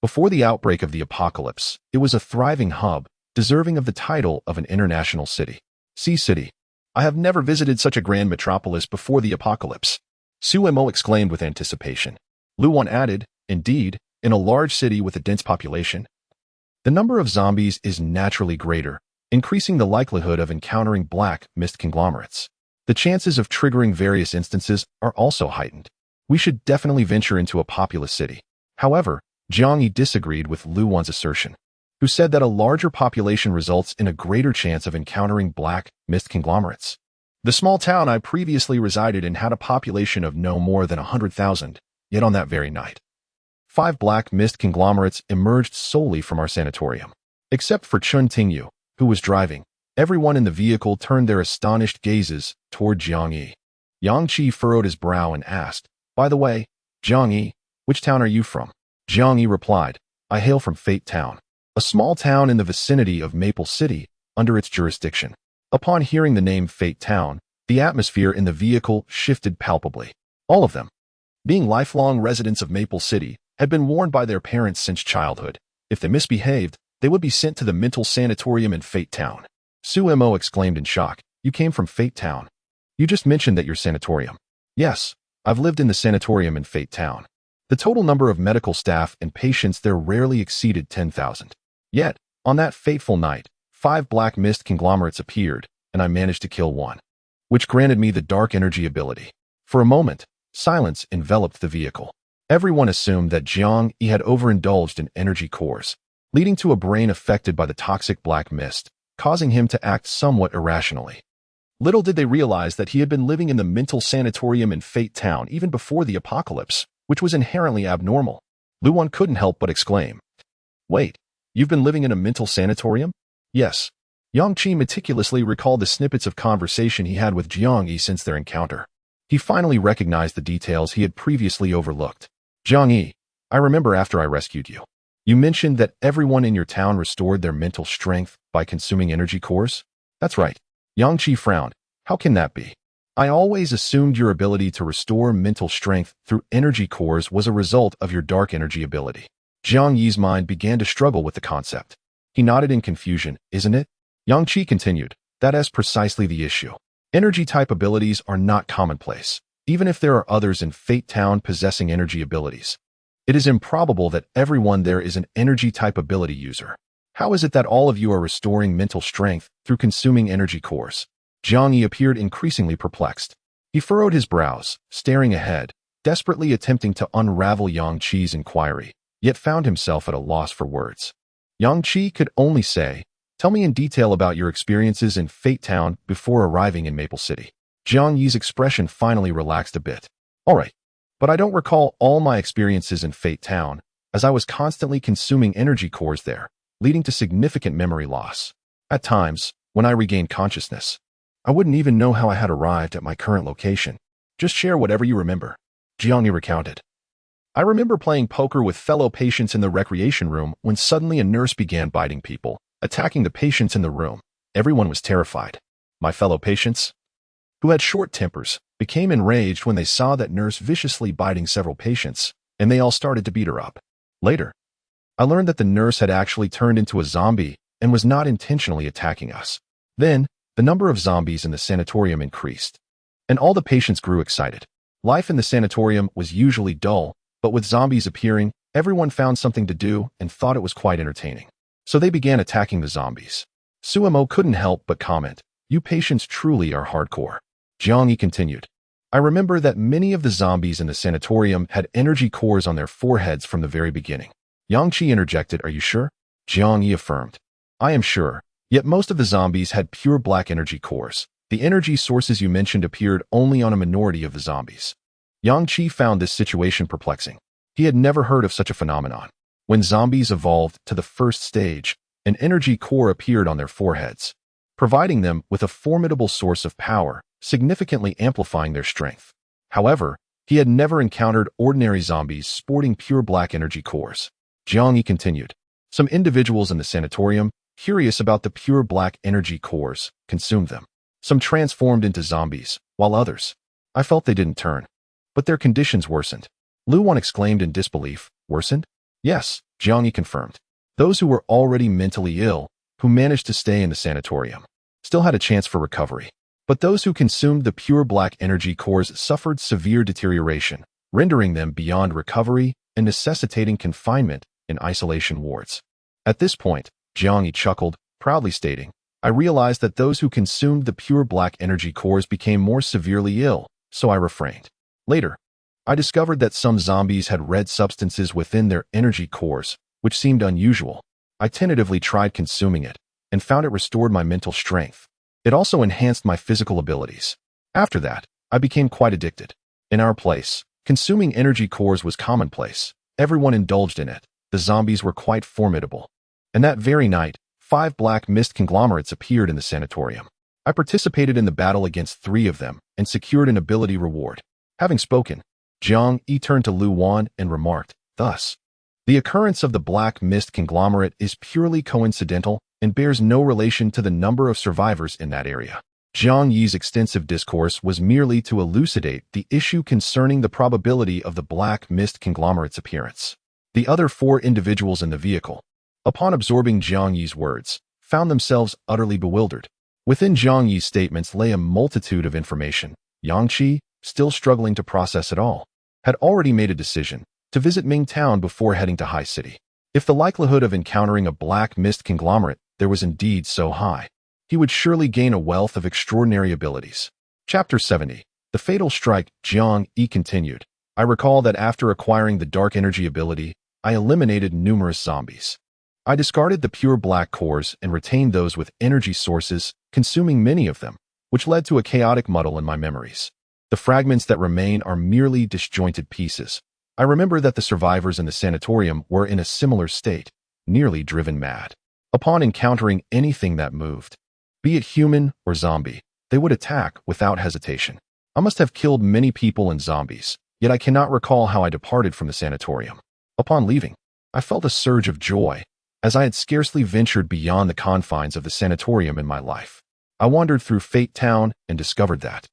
Speaker 1: Before the outbreak of the apocalypse, it was a thriving hub, deserving of the title of an international city. Sea City. I have never visited such a grand metropolis before the apocalypse. Su Mo exclaimed with anticipation. Lu Wan added, "Indeed, in a large city with a dense population, the number of zombies is naturally greater, increasing the likelihood of encountering black mist conglomerates. The chances of triggering various instances are also heightened. We should definitely venture into a populous city." However, Jiang Yi disagreed with Lu Wan's assertion, who said that a larger population results in a greater chance of encountering black mist conglomerates. The small town I previously resided in had a population of no more than 100,000, yet on that very night, 5 black mist conglomerates emerged solely from our sanatorium. Except for Chen Tingyu, who was driving, everyone in the vehicle turned their astonished gazes toward Jiang Yi. Yang Qi furrowed his brow and asked, "By the way, Jiang Yi, which town are you from?" Jiang Yi replied, "I hail from Fate Town, a small town in the vicinity of Maple City, under its jurisdiction." Upon hearing the name Fate Town, the atmosphere in the vehicle shifted palpably. All of them, being lifelong residents of Maple City, had been warned by their parents since childhood. If they misbehaved, they would be sent to the mental sanatorium in Fate Town. Su Mo exclaimed in shock, "You came from Fate Town? You just mentioned that you're sanatorium." "Yes, I've lived in the sanatorium in Fate Town. The total number of medical staff and patients there rarely exceeded 10,000. Yet, on that fateful night, 5 black mist conglomerates appeared, and I managed to kill one, which granted me the dark energy ability." For a moment, silence enveloped the vehicle. Everyone assumed that Jiang Yi had overindulged in energy cores, leading to a brain affected by the toxic black mist, causing him to act somewhat irrationally. Little did they realize that he had been living in the mental sanatorium in Fate Town even before the apocalypse, which was inherently abnormal. Lu Wan couldn't help but exclaim, "Wait, you've been living in a mental sanatorium?" "Yes." Yang Qi meticulously recalled the snippets of conversation he had with Jiang Yi since their encounter. He finally recognized the details he had previously overlooked. "Jiang Yi, I remember after I rescued you. You mentioned that everyone in your town restored their mental strength by consuming energy cores? That's right. Yang Qi frowned. How can that be? I always assumed your ability to restore mental strength through energy cores was a result of your dark energy ability. Jiang Yi's mind began to struggle with the concept. He nodded in confusion. Isn't it? Yang Qi continued. That is precisely the issue. Energy-type abilities are not commonplace, even if there are others in Fate Town possessing energy abilities. It is improbable that everyone there is an energy-type ability user. How is it that all of you are restoring mental strength through consuming energy cores? Jiang Yi appeared increasingly perplexed. He furrowed his brows, staring ahead, desperately attempting to unravel Yang Qi's inquiry, yet found himself at a loss for words. Yang Qi could only say, "Tell me in detail about your experiences in Fate Town before arriving in Maple City." Jiang Yi's expression finally relaxed a bit. All right, but I don't recall all my experiences in Fate Town, as I was constantly consuming energy cores there, leading to significant memory loss. At times, when I regained consciousness, I wouldn't even know how I had arrived at my current location. Just share whatever you remember. Jiang Yi recounted. I remember playing poker with fellow patients in the recreation room when suddenly a nurse began biting people, attacking the patients in the room. Everyone was terrified. My fellow patients, who had short tempers, became enraged when they saw that nurse viciously biting several patients, and they all started to beat her up. Later, I learned that the nurse had actually turned into a zombie and was not intentionally attacking us. Then, the number of zombies in the sanatorium increased, and all the patients grew excited. Life in the sanatorium was usually dull, but with zombies appearing, everyone found something to do and thought it was quite entertaining. So they began attacking the zombies. Suemo couldn't help but comment, "You patients truly are hardcore." Jiang Yi continued. I remember that many of the zombies in the sanatorium had energy cores on their foreheads from the very beginning. Yang Qi interjected, "Are you sure?" Jiang Yi affirmed. I am sure, yet most of the zombies had pure black energy cores. The energy sources you mentioned appeared only on a minority of the zombies. Yang Qi found this situation perplexing. He had never heard of such a phenomenon. When zombies evolved to the first stage, an energy core appeared on their foreheads, providing them with a formidable source of power, significantly amplifying their strength. However, he had never encountered ordinary zombies sporting pure black energy cores. Jiang Yi continued. Some individuals in the sanatorium, curious about the pure black energy cores, consumed them. Some transformed into zombies, while others, I felt they didn't turn. But their conditions worsened. Lu Wan exclaimed in disbelief. Worsened? Yes, Jiang Yi confirmed. Those who were already mentally ill, who managed to stay in the sanatorium, still had a chance for recovery. But those who consumed the pure black energy cores suffered severe deterioration, rendering them beyond recovery and necessitating confinement in isolation wards. At this point, Jiang Yi chuckled, proudly stating, I realized that those who consumed the pure black energy cores became more severely ill, so I refrained. Later, I discovered that some zombies had red substances within their energy cores, which seemed unusual. I tentatively tried consuming it, and found it restored my mental strength. It also enhanced my physical abilities. After that, I became quite addicted. In our place, consuming energy cores was commonplace. Everyone indulged in it. The zombies were quite formidable. And that very night, 5 black mist conglomerates appeared in the sanatorium. I participated in the battle against 3 of them and secured an ability reward. Having spoken, Jiang Yi turned to Lu Wan and remarked, thus, the occurrence of the black mist conglomerate is purely coincidental and bears no relation to the number of survivors in that area. Jiang Yi's extensive discourse was merely to elucidate the issue concerning the probability of the black mist conglomerate's appearance. The other 4 individuals in the vehicle, upon absorbing Jiang Yi's words, found themselves utterly bewildered. Within Jiang Yi's statements lay a multitude of information. Yang Qi, still struggling to process it all, had already made a decision to visit Ming Town before heading to High City. If the likelihood of encountering a black mist conglomerate there was indeed so high, he would surely gain a wealth of extraordinary abilities. Chapter 70. The Fatal Strike. Jiang Yi continued. I recall that after acquiring the dark energy ability, I eliminated numerous zombies. I discarded the pure black cores and retained those with energy sources, consuming many of them, which led to a chaotic muddle in my memories. The fragments that remain are merely disjointed pieces. I remember that the survivors in the sanatorium were in a similar state, nearly driven mad. Upon encountering anything that moved, be it human or zombie, they would attack without hesitation. I must have killed many people and zombies, yet I cannot recall how I departed from the sanatorium. Upon leaving, I felt a surge of joy, as I had scarcely ventured beyond the confines of the sanatorium in my life. I wandered through Fate Town and discovered that,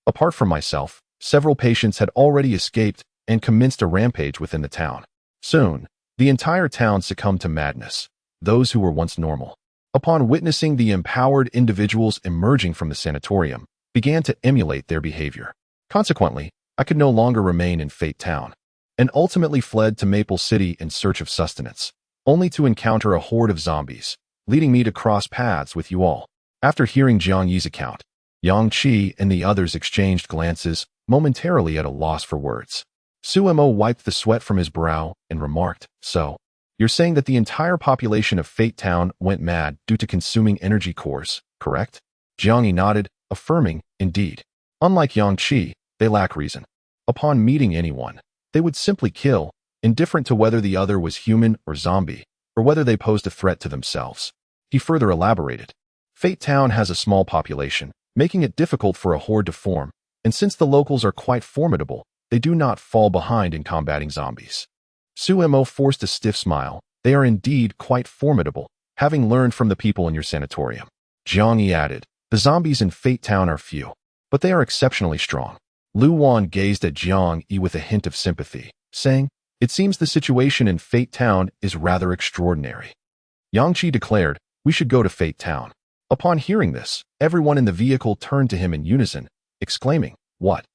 Speaker 1: apart from myself, several patients had already escaped and commenced a rampage within the town. Soon, the entire town succumbed to madness, those who were once normal, upon witnessing the empowered individuals emerging from the sanatorium, began to emulate their behavior. Consequently, I could no longer remain in Fate Town, and ultimately fled to Maple City in search of sustenance, only to encounter a horde of zombies, leading me to cross paths with you all. After hearing Jiang Yi's account, Yang Qi and the others exchanged glances, momentarily at a loss for words. Suemo wiped the sweat from his brow and remarked, "So, you're saying that the entire population of Fate Town went mad due to consuming energy cores, correct?" Jiang Yi nodded, affirming, "Indeed. Unlike Yang Qi, they lack reason. Upon meeting anyone, they would simply kill, indifferent to whether the other was human or zombie, or whether they posed a threat to themselves." He further elaborated, "Fate Town has a small population, making it difficult for a horde to form, and since the locals are quite formidable, they do not fall behind in combating zombies." Suemo forced a stiff smile. "They are indeed quite formidable, having learned from the people in your sanatorium." Jiang Yi added, "The zombies in Fate Town are few, but they are exceptionally strong." Lu Wan gazed at Jiang Yi with a hint of sympathy, saying, "It seems the situation in Fate Town is rather extraordinary." Yang Qi declared, "We should go to Fate Town." Upon hearing this, everyone in the vehicle turned to him in unison, exclaiming, "What?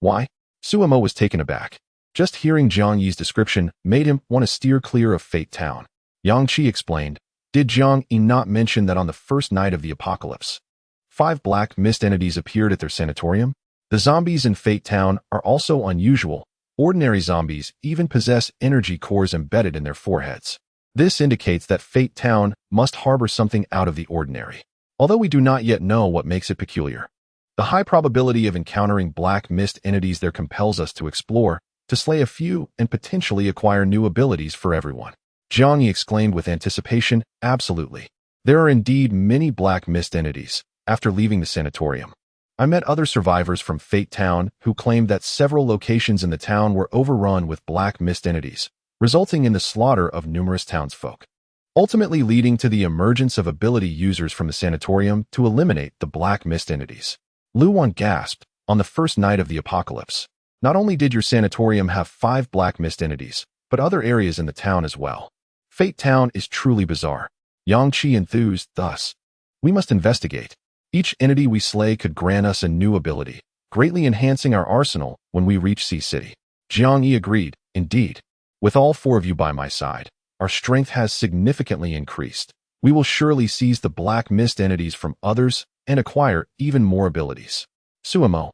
Speaker 1: Why?" Suemo was taken aback. Just hearing Jiang Yi's description made him want to steer clear of Fate Town. Yang Qi explained, "Did Jiang Yi not mention that on the first night of the apocalypse, 5 black mist entities appeared at their sanatorium? The zombies in Fate Town are also unusual. Ordinary zombies even possess energy cores embedded in their foreheads. This indicates that Fate Town must harbor something out of the ordinary, although we do not yet know what makes it peculiar. The high probability of encountering black mist entities there compels us to explore, to slay a few, and potentially acquire new abilities for everyone." Jiang Yi exclaimed with anticipation, "Absolutely. There are indeed many black mist entities." After leaving the sanatorium, I met other survivors from Fate Town who claimed that several locations in the town were overrun with black mist entities, resulting in the slaughter of numerous townsfolk, ultimately leading to the emergence of ability users from the sanatorium to eliminate the black mist entities. Lu Wan gasped, "On the first night of the apocalypse, not only did your sanatorium have 5 black mist entities, but other areas in the town as well. Fate Town is truly bizarre." Yang Qi enthused, "Thus, we must investigate. Each entity we slay could grant us a new ability, greatly enhancing our arsenal when we reach Sea City." Jiang Yi agreed, "Indeed. With all 4 of you by my side, our strength has significantly increased. We will surely seize the black mist entities from others and acquire even more abilities." Suemo,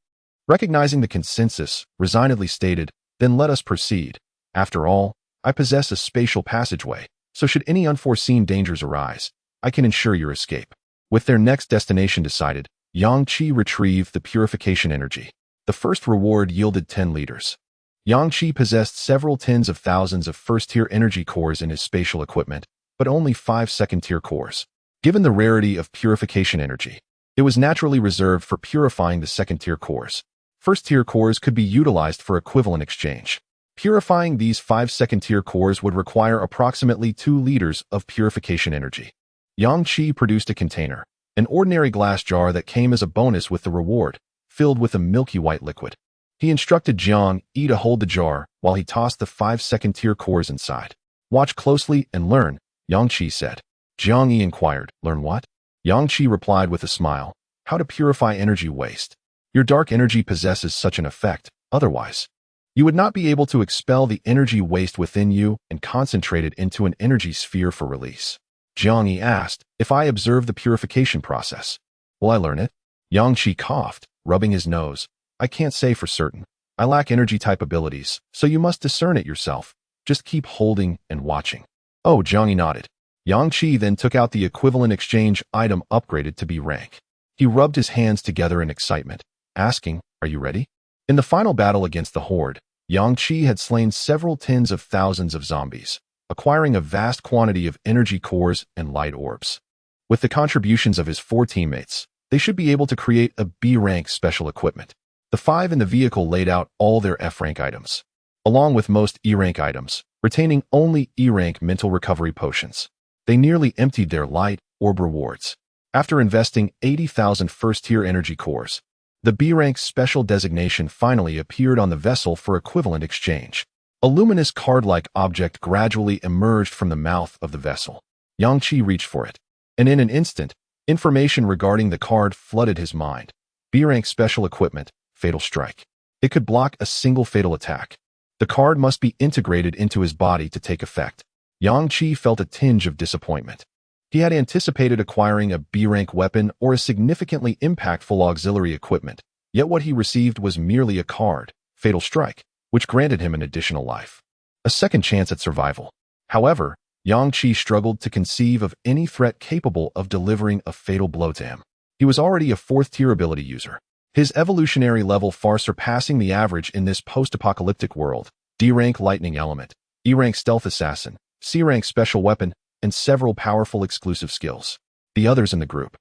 Speaker 1: recognizing the consensus, resignedly stated, "Then let us proceed. After all, I possess a spatial passageway, so should any unforeseen dangers arise, I can ensure your escape." With their next destination decided, Yang Qi retrieved the purification energy. The first reward yielded 10 liters. Yang Qi possessed several tens of thousands of first-tier energy cores in his spatial equipment, but only 5 second-tier cores. Given the rarity of purification energy, it was naturally reserved for purifying the second-tier cores. First-tier cores could be utilized for equivalent exchange. Purifying these 5 second-tier cores would require approximately 2 liters of purification energy. Yang Qi produced a container, an ordinary glass jar that came as a bonus with the reward, filled with a milky white liquid. He instructed Jiang Yi to hold the jar while he tossed the 5 second-tier cores inside. "Watch closely and learn," Yang Qi said. Jiang Yi inquired, "Learn what?" Yang Qi replied with a smile, "How to purify energy waste. Your dark energy possesses such an effect, otherwise, you would not be able to expel the energy waste within you and concentrate it into an energy sphere for release." Jiang Yi asked, "If I observe the purification process, will I learn it?" Yang Qi coughed, rubbing his nose. "I can't say for certain. I lack energy-type abilities, so you must discern it yourself. Just keep holding and watching." "Oh," Jiang Yi nodded. Yang Qi then took out the equivalent exchange item upgraded to B rank. He rubbed his hands together in excitement, asking, "Are you ready?" In the final battle against the Horde, Yang Qi had slain several tens of thousands of zombies, acquiring a vast quantity of energy cores and light orbs. With the contributions of his 4 teammates, they should be able to create a B-rank special equipment. The 5 in the vehicle laid out all their F-rank items. Along with most E-rank items, retaining only E-rank mental recovery potions. They nearly emptied their light orb rewards. After investing 80,000 first-tier energy cores, the B-rank special designation finally appeared on the vessel for equivalent exchange. A luminous card-like object gradually emerged from the mouth of the vessel. Yang Qi reached for it, and in an instant, information regarding the card flooded his mind. B-rank special equipment, Fatal Strike. It could block a single fatal attack. The card must be integrated into his body to take effect. Yang Qi felt a tinge of disappointment. He had anticipated acquiring a B-rank weapon or a significantly impactful auxiliary equipment, yet what he received was merely a card, Fatal Strike, which granted him an additional life. A second chance at survival. However, Yang Qi struggled to conceive of any threat capable of delivering a fatal blow to him. He was already a fourth-tier ability user, his evolutionary level far surpassing the average in this post-apocalyptic world. D-rank lightning element, E-rank stealth assassin, C-rank special weapon, and several powerful exclusive skills. The others in the group,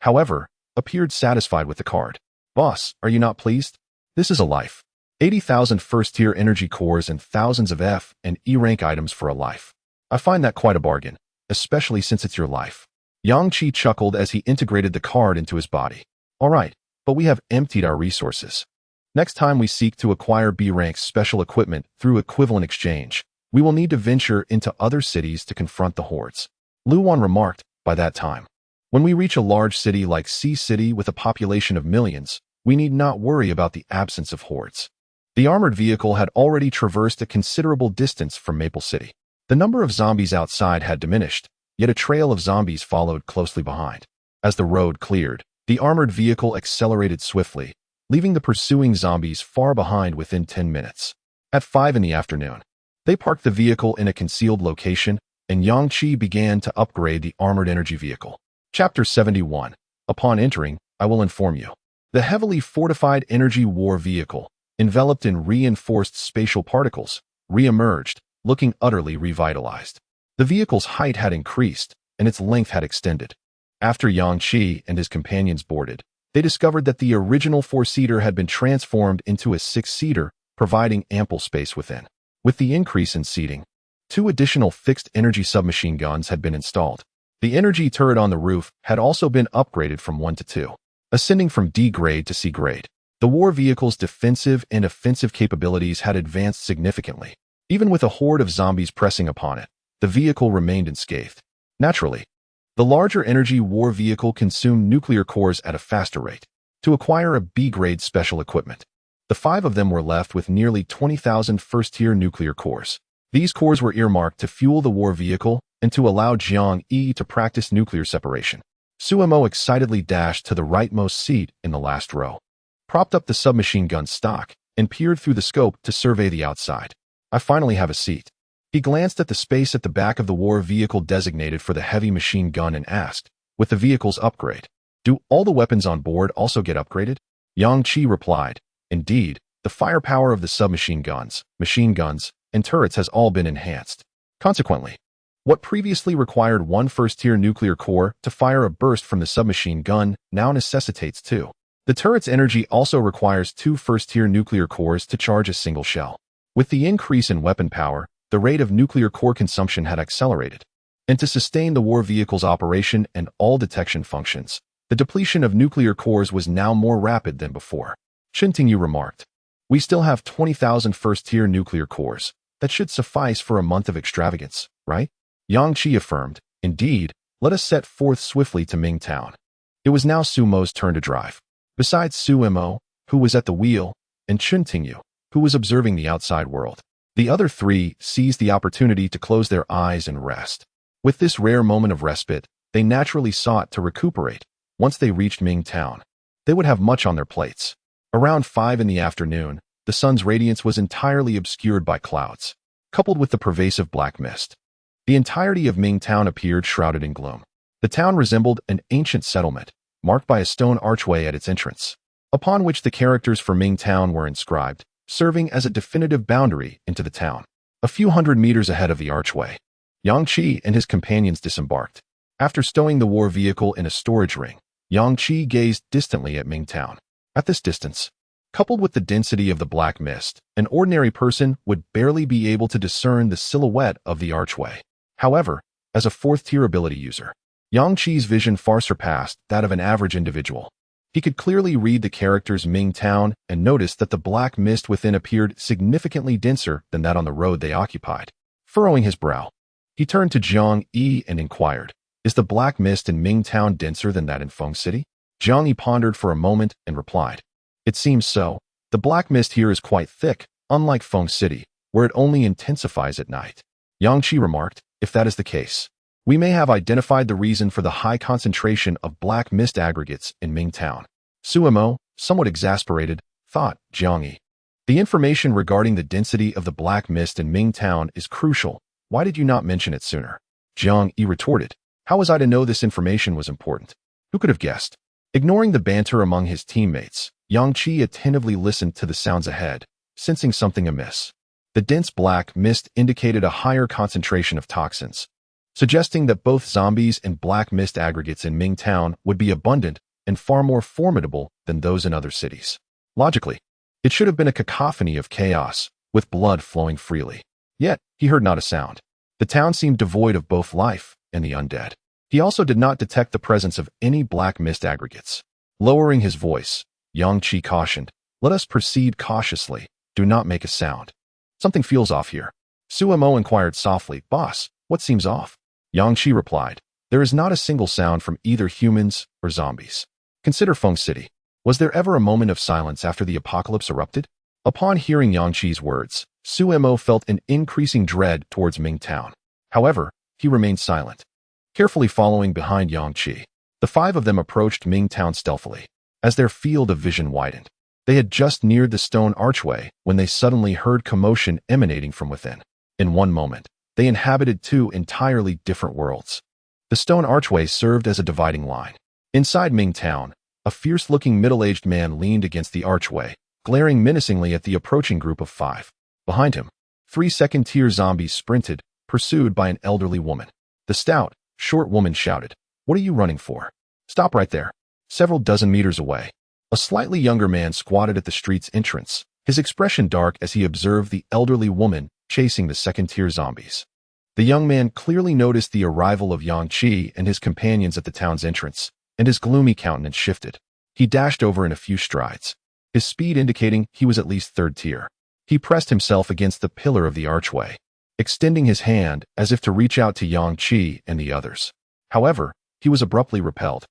Speaker 1: however, appeared satisfied with the card. Boss, are you not pleased? This is a life. 80,000 first-tier energy cores and thousands of F and E-rank items for a life. I find that quite a bargain, especially since it's your life. Yang Qi chuckled as he integrated the card into his body. All right, but we have emptied our resources. Next time we seek to acquire B-rank special equipment through equivalent exchange, we will need to venture into other cities to confront the hordes. Lu Wan remarked. By that time, when we reach a large city like Sea City with a population of millions, we need not worry about the absence of hordes. The armored vehicle had already traversed a considerable distance from Maple City. The number of zombies outside had diminished, yet a trail of zombies followed closely behind. As the road cleared, the armored vehicle accelerated swiftly, leaving the pursuing zombies far behind within 10 minutes. At 5 in the afternoon, they parked the vehicle in a concealed location, and Yang Qi began to upgrade the armored energy vehicle. Chapter 71. Upon entering, I will inform you. The heavily fortified energy war vehicle, enveloped in reinforced spatial particles, re-emerged, looking utterly revitalized. The vehicle's height had increased, and its length had extended. After Yang Qi and his companions boarded, they discovered that the original four-seater had been transformed into a six-seater, providing ample space within. With the increase in seating, 2 additional fixed-energy submachine guns had been installed. The energy turret on the roof had also been upgraded from 1 to 2, ascending from D grade to C grade. The war vehicle's defensive and offensive capabilities had advanced significantly. Even with a horde of zombies pressing upon it, the vehicle remained unscathed. Naturally, the larger energy war vehicle consumed nuclear cores at a faster rate. To acquire a B-grade special equipment, the 5 of them were left with nearly 20,000 first-tier nuclear cores. These cores were earmarked to fuel the war vehicle and to allow Jiang Yi to practice nuclear separation. Suemo excitedly dashed to the rightmost seat in the last row, propped up the submachine gun stock, and peered through the scope to survey the outside. I finally have a seat. He glanced at the space at the back of the war vehicle designated for the heavy machine gun and asked, with the vehicle's upgrade, do all the weapons on board also get upgraded? Yang Qi replied, indeed, the firepower of the submachine guns, machine guns, and turrets has all been enhanced. Consequently, what previously required 1 first-tier nuclear core to fire a burst from the submachine gun now necessitates 2. The turret's energy also requires 2 first-tier nuclear cores to charge a single shell. With the increase in weapon power, the rate of nuclear core consumption had accelerated. And to sustain the war vehicle's operation and all detection functions, the depletion of nuclear cores was now more rapid than before. Chen Tingyu remarked, we still have 20,000 first-tier nuclear cores. That should suffice for a month of extravagance, right? Yang Qi affirmed, indeed, let us set forth swiftly to Ming Town. It was now Sumo's turn to drive. Besides Suemo, who was at the wheel, and Chen Tingyu, who was observing the outside world, the other 3 seized the opportunity to close their eyes and rest. With this rare moment of respite, they naturally sought to recuperate. Once they reached Ming Town, they would have much on their plates. Around 5 in the afternoon, the sun's radiance was entirely obscured by clouds, coupled with the pervasive black mist. The entirety of Ming Town appeared shrouded in gloom. The town resembled an ancient settlement, marked by a stone archway at its entrance, upon which the characters for Ming Town were inscribed, serving as a definitive boundary into the town. A few hundred meters ahead of the archway, Yang Qi and his companions disembarked. After stowing the war vehicle in a storage ring, Yang Qi gazed distantly at Ming Town. At this distance, Coupled with the density of the black mist, an ordinary person would barely be able to discern the silhouette of the archway. However, as a fourth-tier ability user, Yang Qi's vision far surpassed that of an average individual. He could clearly read the characters Ming Town and noticed that the black mist within appeared significantly denser than that on the road they occupied. Furrowing his brow, he turned to Jiang Yi and inquired, "Is the black mist in Ming Town denser than that in Feng City?" Jiang Yi pondered for a moment and replied, "It seems so. The black mist here is quite thick, unlike Feng City, where it only intensifies at night." Yang Qi remarked, "If that is the case, we may have identified the reason for the high concentration of black mist aggregates in Ming Town." Suemo, somewhat exasperated, thought, "Jiang Yi, the information regarding the density of the black mist in Ming Town is crucial. Why did you not mention it sooner?" Jiang Yi retorted, "How was I to know this information was important? Who could have guessed?" Ignoring the banter among his teammates, Yang Qi attentively listened to the sounds ahead, sensing something amiss. The dense black mist indicated a higher concentration of toxins, suggesting that both zombies and black mist aggregates in Ming Town would be abundant and far more formidable than those in other cities. Logically, it should have been a cacophony of chaos, with blood flowing freely. Yet, he heard not a sound. The town seemed devoid of both life and the undead. He also did not detect the presence of any black mist aggregates. Lowering his voice, Yang Qi cautioned, "Let us proceed cautiously. Do not make a sound. Something feels off here." Suemo inquired softly, "Boss, what seems off?" Yang Qi replied, "There is not a single sound from either humans or zombies. Consider Feng City. Was there ever a moment of silence after the apocalypse erupted?" Upon hearing Yang Qi's words, Suemo felt an increasing dread towards Ming Town. However, he remained silent. Carefully following behind Yang Qi, the five of them approached Ming Town stealthily. As their field of vision widened, they had just neared the stone archway when they suddenly heard commotion emanating from within. In one moment, they inhabited two entirely different worlds. The stone archway served as a dividing line. Inside Ming Town, a fierce-looking middle-aged man leaned against the archway, glaring menacingly at the approaching group of five. Behind him, 3 second-tier zombies sprinted, pursued by an elderly woman. The stout, short woman shouted, "What are you running for? Stop right there." Several dozen meters away, a slightly younger man squatted at the street's entrance, his expression dark as he observed the elderly woman chasing the second-tier zombies. The young man clearly noticed the arrival of Yang Qi and his companions at the town's entrance, and his gloomy countenance shifted. He dashed over in a few strides, his speed indicating he was at least third tier. He pressed himself against the pillar of the archway, extending his hand as if to reach out to Yang Qi and the others. However, he was abruptly repelled,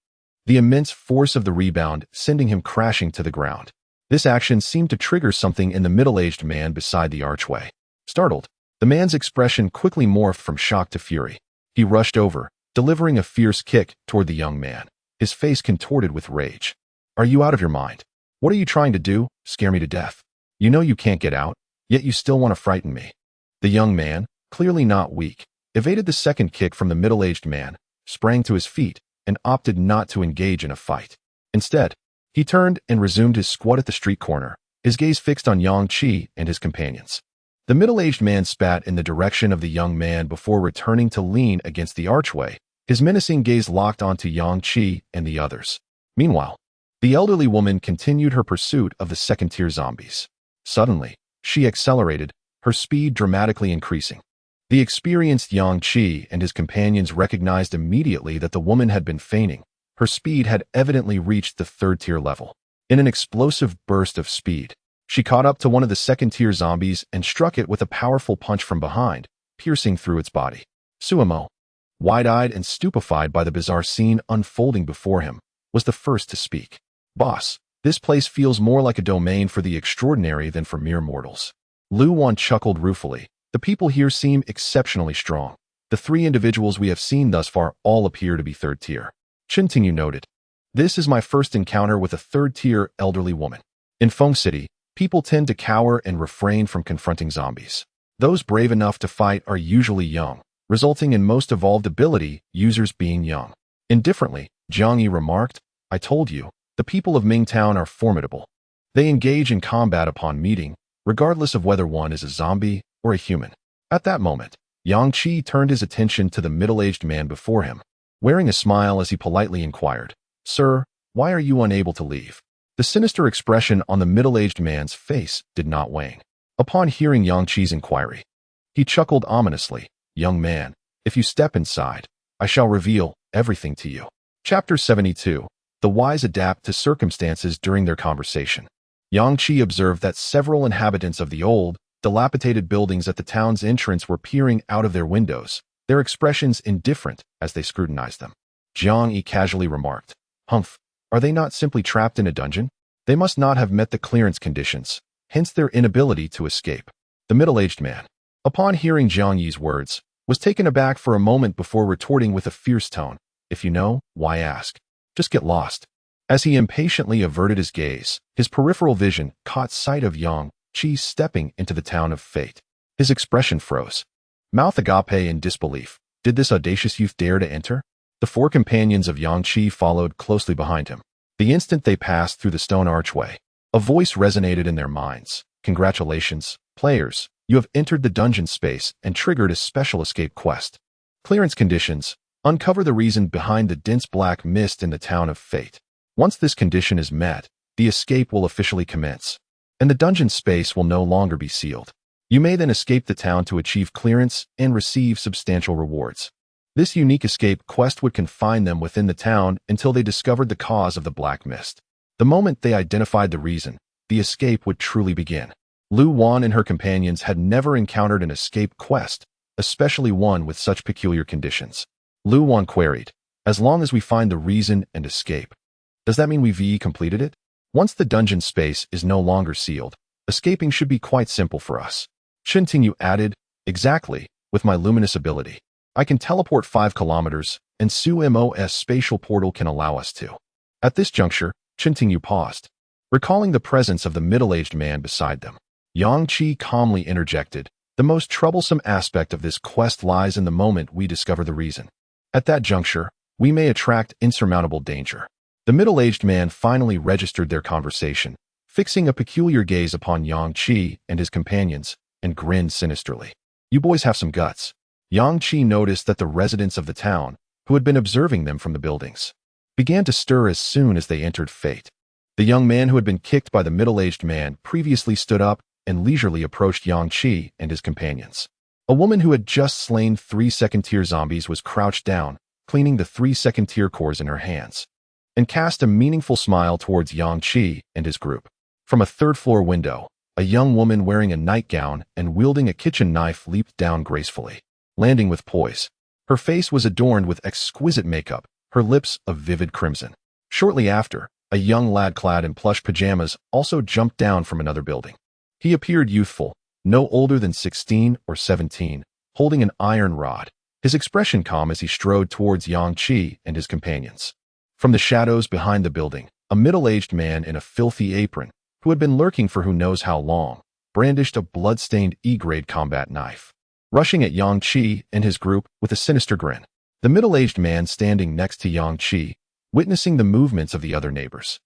Speaker 1: the immense force of the rebound sending him crashing to the ground. This action seemed to trigger something in the middle-aged man beside the archway. Startled, the man's expression quickly morphed from shock to fury. He rushed over, delivering a fierce kick toward the young man, his face contorted with rage. "Are you out of your mind? What are you trying to do? Scare me to death? You know you can't get out, yet you still want to frighten me." The young man, clearly not weak, evaded the second kick from the middle-aged man, sprang to his feet, and opted not to engage in a fight. Instead, he turned and resumed his squat at the street corner, his gaze fixed on Yang Qi and his companions. The middle-aged man spat in the direction of the young man before returning to lean against the archway, his menacing gaze locked onto Yang Qi and the others. Meanwhile, the elderly woman continued her pursuit of the second-tier zombies. Suddenly, she accelerated, her speed dramatically increasing. The experienced Yang Qi and his companions recognized immediately that the woman had been feigning. Her speed had evidently reached the third-tier level. In an explosive burst of speed, she caught up to one of the second-tier zombies and struck it with a powerful punch from behind, piercing through its body. Suemo, wide-eyed and stupefied by the bizarre scene unfolding before him, was the first to speak. "Boss, this place feels more like a domain for the extraordinary than for mere mortals." Lu Wan chuckled ruefully. "The people here seem exceptionally strong. The 3 individuals we have seen thus far all appear to be third tier." Chen Tingyu noted, "This is my first encounter with a third-tier elderly woman. In Feng City, people tend to cower and refrain from confronting zombies. Those brave enough to fight are usually young, resulting in most evolved ability users being young." Indifferently, Jiang Yi remarked, "I told you, the people of Ming Town are formidable. They engage in combat upon meeting, regardless of whether one is a zombie or a human." At that moment, Yang Qi turned his attention to the middle-aged man before him, wearing a smile as he politely inquired, "Sir, why are you unable to leave?" The The sinister expression on the middle-aged man's face did not wane. Upon hearing Yang Qi's inquiry, he chuckled ominously. "Young man, if you step inside, I shall reveal everything to you." Chapter 72. The wise adapt to circumstances during their conversation. Yang Qi observed that several inhabitants of the old, dilapidated buildings at the town's entrance were peering out of their windows, their expressions indifferent as they scrutinized them. Jiang Yi casually remarked, "Humph, are they not simply trapped in a dungeon? They must not have met the clearance conditions, hence their inability to escape." The middle-aged man, upon hearing Jiang Yi's words, was taken aback for a moment before retorting with a fierce tone, "If you know, why ask? Just get lost." As he impatiently averted his gaze, his peripheral vision caught sight of Yang Qi stepping into the town of fate. His expression froze. Mouth agape in disbelief. Did this audacious youth dare to enter? The four companions of Yang Qi followed closely behind him. The instant they passed through the stone archway, a voice resonated in their minds. "Congratulations, players. You have entered the dungeon space and triggered a special escape quest. Clearance conditions. Uncover the reason behind the dense black mist in the town of fate. Once this condition is met, the escape will officially commence, and the dungeon space will no longer be sealed. You may then escape the town to achieve clearance and receive substantial rewards." This unique escape quest would confine them within the town until they discovered the cause of the black mist. The moment they identified the reason, the escape would truly begin. Lu Wan and her companions had never encountered an escape quest, especially one with such peculiar conditions. Lu Wan queried, "As long as we find the reason and escape, does that mean we've completed it? Once the dungeon space is no longer sealed, escaping should be quite simple for us." Shen Tingyu added, "Exactly, with my luminous ability. I can teleport 5 kilometers, and Su Mo's spatial portal can allow us to." At this juncture, Chen Tingyu paused, recalling the presence of the middle-aged man beside them. Yang Qi calmly interjected, "The most troublesome aspect of this quest lies in the moment we discover the reason. At that juncture, we may attract insurmountable danger." The middle-aged man finally registered their conversation, fixing a peculiar gaze upon Yang Qi and his companions, and grinned sinisterly. "You boys have some guts." Yang Qi noticed that the residents of the town, who had been observing them from the buildings, began to stir as soon as they entered fate. The young man who had been kicked by the middle-aged man previously stood up and leisurely approached Yang Qi and his companions. A woman who had just slain 3 second-tier zombies was crouched down, cleaning the 3 second-tier cores in her hands, and cast a meaningful smile towards Yang Qi and his group. From a third-floor window, a young woman wearing a nightgown and wielding a kitchen knife leaped down gracefully, landing with poise. Her face was adorned with exquisite makeup, her lips of vivid crimson. Shortly after, a young lad clad in plush pajamas also jumped down from another building. He appeared youthful, no older than 16 or 17, holding an iron rod, his expression calm as he strode towards Yang Qi and his companions. From the shadows behind the building, a middle-aged man in a filthy apron, who had been lurking for who knows how long, brandished a blood-stained E-grade combat knife, rushing at Yang Qi and his group with a sinister grin. The middle-aged man standing next to Yang Qi, witnessing the movements of the other neighbors,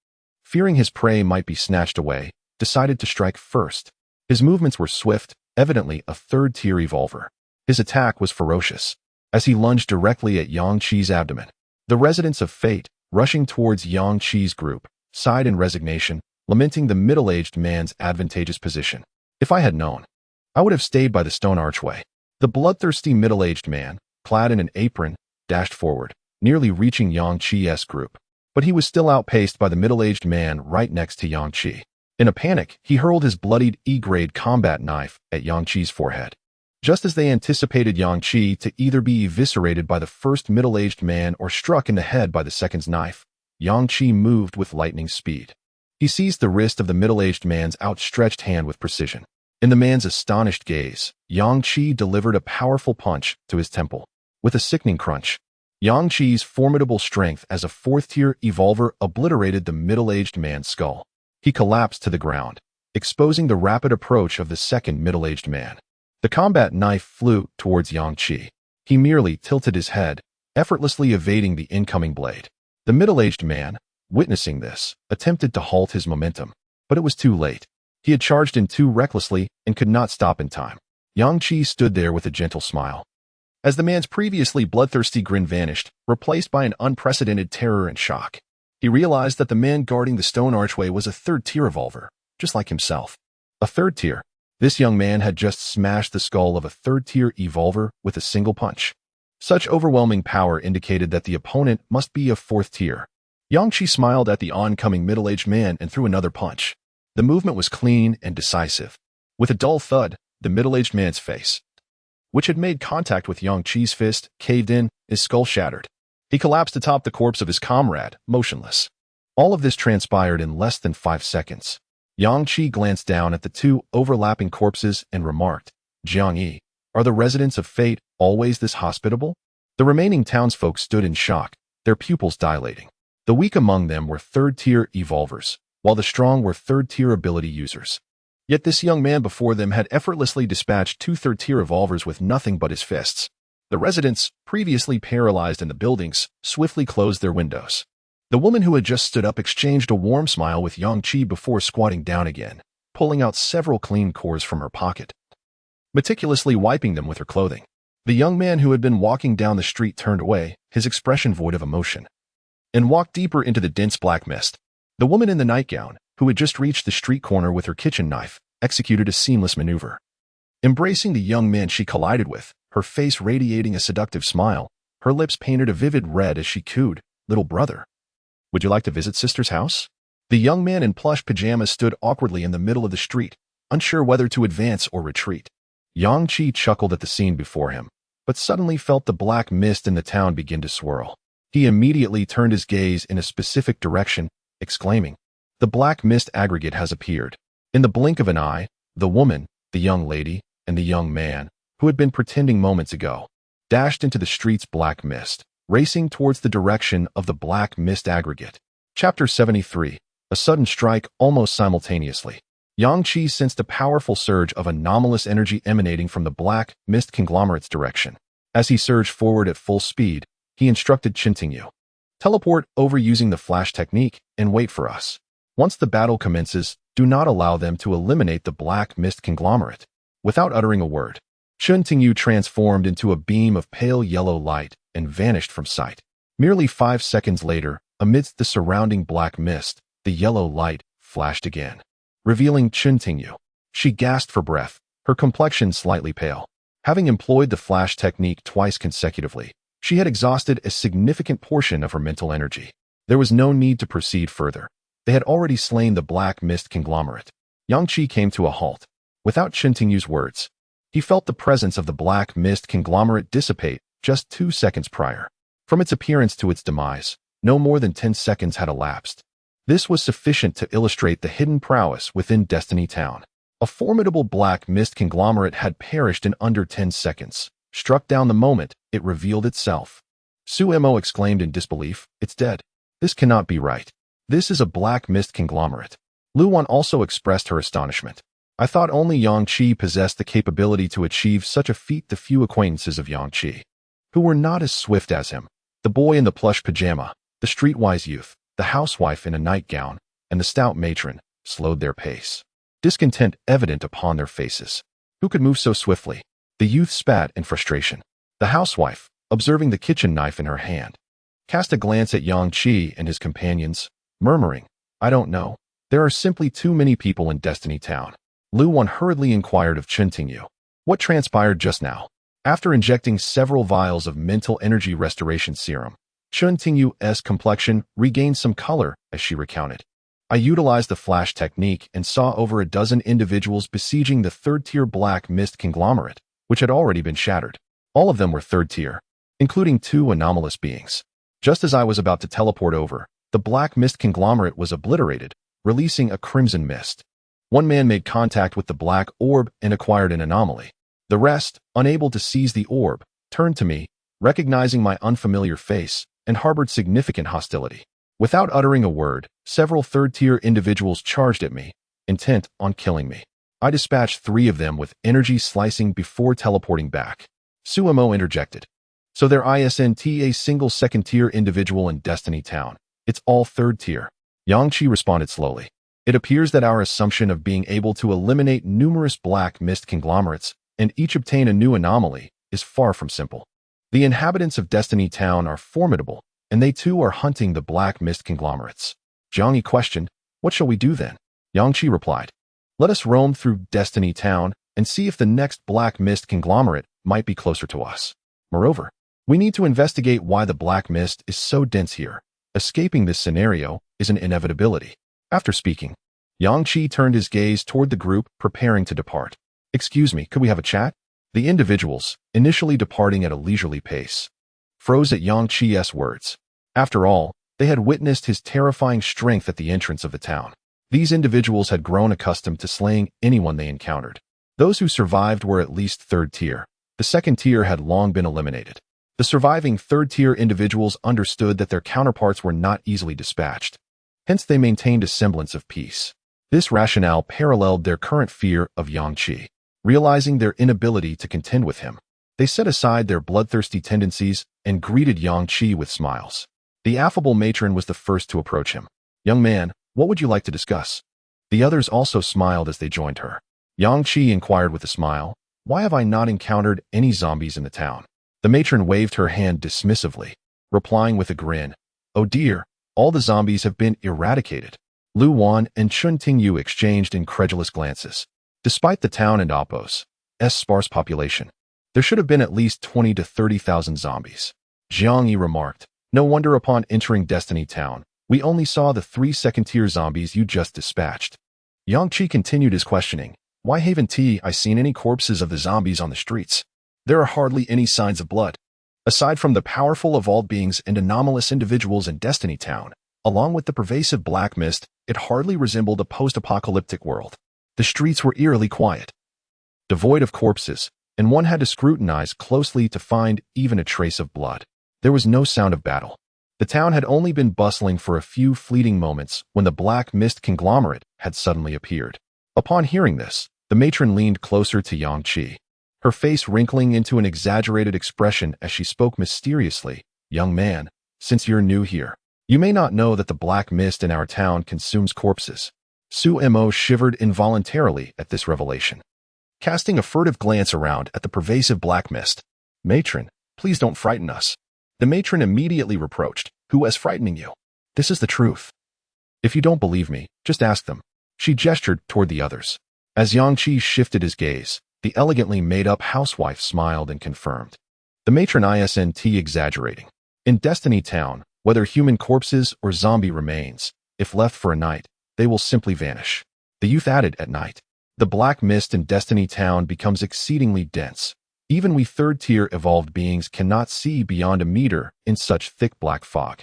Speaker 1: fearing his prey might be snatched away, decided to strike first. His movements were swift, evidently a third-tier evolver. His attack was ferocious, as he lunged directly at Yang Qi's abdomen. The residents of fate, rushing towards Yang Qi's group, sighed in resignation, lamenting the middle-aged man's advantageous position. "If I had known, I would have stayed by the stone archway." The bloodthirsty middle-aged man, clad in an apron, dashed forward, nearly reaching Yang Qi's group. But he was still outpaced by the middle-aged man right next to Yang Qi. In a panic, he hurled his bloodied E-grade combat knife at Yang Qi's forehead. Just as they anticipated Yang Qi to either be eviscerated by the first middle-aged man or struck in the head by the second's knife, Yang Qi moved with lightning speed. He seized the wrist of the middle-aged man's outstretched hand with precision. In the man's astonished gaze, Yang Qi delivered a powerful punch to his temple. With a sickening crunch, Yang Qi's formidable strength as a 4th-tier evolver obliterated the middle-aged man's skull. He collapsed to the ground, exposing the rapid approach of the second middle-aged man. The combat knife flew towards Yang Qi. He merely tilted his head, effortlessly evading the incoming blade. The middle-aged man, witnessing this, attempted to halt his momentum, but it was too late. He had charged in too recklessly and could not stop in time. Yang Qi stood there with a gentle smile, as the man's previously bloodthirsty grin vanished, replaced by an unprecedented terror and shock. He realized that the man guarding the stone archway was a third-tier evolver, just like himself. A third tier. This young man had just smashed the skull of a third-tier evolver with a single punch. Such overwhelming power indicated that the opponent must be a fourth tier. Yang Qi smiled at the oncoming middle-aged man and threw another punch. The movement was clean and decisive. With a dull thud, the middle-aged man's face, which had made contact with Yang Qi's fist, caved in, his skull shattered. He collapsed atop the corpse of his comrade, motionless. All of this transpired in less than 5 seconds. Yang Qi glanced down at the two overlapping corpses and remarked, "Jiang Yi, are the residents of fate always this hospitable?" The remaining townsfolk stood in shock, their pupils dilating. The weak among them were third-tier evolvers, while the strong were third-tier ability users. Yet this young man before them had effortlessly dispatched 2 third-tier evolvers with nothing but his fists. The residents, previously paralyzed in the buildings, swiftly closed their windows. The woman who had just stood up exchanged a warm smile with Yang Qi before squatting down again, pulling out several clean cores from her pocket, meticulously wiping them with her clothing. The young man who had been walking down the street turned away, his expression void of emotion, and walked deeper into the dense black mist. The woman in the nightgown, who had just reached the street corner with her kitchen knife, executed a seamless maneuver. Embracing the young man she collided with, her face radiating a seductive smile, her lips painted a vivid red as she cooed, "Little brother, would you like to visit sister's house?" The young man in plush pajamas stood awkwardly in the middle of the street, unsure whether to advance or retreat. Yang Qi chuckled at the scene before him, but suddenly felt the black mist in the town begin to swirl. He immediately turned his gaze in a specific direction, exclaiming, "The black mist aggregate has appeared." In the blink of an eye, the woman, the young lady, and the young man, who had been pretending moments ago, dashed into the street's black mist, racing towards the direction of the black mist aggregate. Chapter 73. A sudden strike almost simultaneously. Yang Qi sensed a powerful surge of anomalous energy emanating from the black mist conglomerate's direction. As he surged forward at full speed, he instructed Qintingyu, "Teleport over using the flash technique and wait for us. Once the battle commences, do not allow them to eliminate the black mist conglomerate." Without uttering a word, Qintingyu transformed into a beam of pale yellow light and vanished from sight. Merely 5 seconds later, amidst the surrounding black mist, the yellow light flashed again, revealing Qintingyu. She gasped for breath, her complexion slightly pale. Having employed the flash technique twice consecutively, she had exhausted a significant portion of her mental energy. There was no need to proceed further. They had already slain the black mist conglomerate. Yang Qi came to a halt. Without Qintingyu's words, he felt the presence of the black mist conglomerate dissipate just 2 seconds prior. From its appearance to its demise, no more than 10 seconds had elapsed. This was sufficient to illustrate the hidden prowess within Destiny Town. A formidable black mist conglomerate had perished in under 10 seconds, struck down the moment it revealed itself. Suemo exclaimed in disbelief, "It's dead. This cannot be right. This is a black mist conglomerate." Luwan also expressed her astonishment. "I thought only Yang Qi possessed the capability to achieve such a feat." The few acquaintances of Yang Qi, who were not as swift as him, the boy in the plush pajama, the streetwise youth, the housewife in a nightgown, and the stout matron, slowed their pace, discontent evident upon their faces. Who could move so swiftly? The youth spat in frustration. The housewife, observing the kitchen knife in her hand, cast a glance at Yang Qi and his companions, murmuring, "I don't know. There are simply too many people in Destiny Town." Luwan hurriedly inquired of Qintingyu, "What transpired just now?" After injecting several vials of mental energy restoration serum, Qintingyu's complexion regained some color as she recounted. "I utilized the flash technique and saw over a dozen individuals besieging the third-tier black mist conglomerate, which had already been shattered. All of them were third-tier, including 2 anomalous beings. Just as I was about to teleport over, the black mist conglomerate was obliterated, releasing a crimson mist. One man made contact with the black orb and acquired an anomaly. The rest, unable to seize the orb, turned to me, recognizing my unfamiliar face, and harbored significant hostility. Without uttering a word, several third-tier individuals charged at me, intent on killing me. I dispatched 3 of them with energy slicing before teleporting back." Suemo interjected, "So there isn't a single second-tier individual in Destiny Town. It's all third-tier." Yang Qi responded slowly. "It appears that our assumption of being able to eliminate numerous black mist conglomerates and each obtain a new anomaly is far from simple. The inhabitants of Destiny Town are formidable, and they too are hunting the black mist conglomerates. Jiang Yi questioned, "What shall we do then?" Yang Qi replied, "Let us roam through Destiny Town and see if the next black mist conglomerate might be closer to us. Moreover, we need to investigate why the black mist is so dense here. Escaping this scenario is an inevitability." After speaking, Yang Qi turned his gaze toward the group preparing to depart. "Excuse me, could we have a chat?" The individuals, initially departing at a leisurely pace, froze at Yang Qi's words. After all, they had witnessed his terrifying strength at the entrance of the town. These individuals had grown accustomed to slaying anyone they encountered. Those who survived were at least third tier. The second tier had long been eliminated. The surviving third-tier individuals understood that their counterparts were not easily dispatched. Hence they maintained a semblance of peace. This rationale paralleled their current fear of Yang Qi. Realizing their inability to contend with him, they set aside their bloodthirsty tendencies and greeted Yang Qi with smiles. The affable matron was the first to approach him. "Young man, what would you like to discuss?" The others also smiled as they joined her. Yang Qi inquired with a smile, "Why have I not encountered any zombies in the town?" The matron waved her hand dismissively, replying with a grin, "Oh dear, all the zombies have been eradicated." Lu Wan and Chun Tingyu exchanged incredulous glances. Despite the town and Oppo's sparse population, there should have been at least 20 to 30,000 zombies. Jiang Yi remarked, "No wonder upon entering Destiny Town, we only saw the 3 second-tier zombies you just dispatched." Yang Qi continued his questioning. "Why haven't I seen any corpses of the zombies on the streets? There are hardly any signs of blood. Aside from the powerful evolved beings and anomalous individuals in Destiny Town, along with the pervasive black mist, it hardly resembled a post-apocalyptic world. The streets were eerily quiet, devoid of corpses, and one had to scrutinize closely to find even a trace of blood. There was no sound of battle. The town had only been bustling for a few fleeting moments when the black mist conglomerate had suddenly appeared." Upon hearing this, the matron leaned closer to Yang Qi, her face wrinkling into an exaggerated expression as she spoke mysteriously. "Young man, since you're new here, you may not know that the black mist in our town consumes corpses." Su Mo shivered involuntarily at this revelation, casting a furtive glance around at the pervasive black mist. "Matron, please don't frighten us." The matron immediately reproached, "Who is frightening you? This is the truth. If you don't believe me, just ask them." She gestured toward the others. As Yang Qi shifted his gaze, the elegantly made-up housewife smiled and confirmed. The matron isn't exaggerating. In Destiny Town, whether human corpses or zombie remains, if left for a night, they will simply vanish. The youth added, "At night, the black mist in Destiny Town becomes exceedingly dense. Even we third-tier evolved beings cannot see beyond a meter in such thick black fog."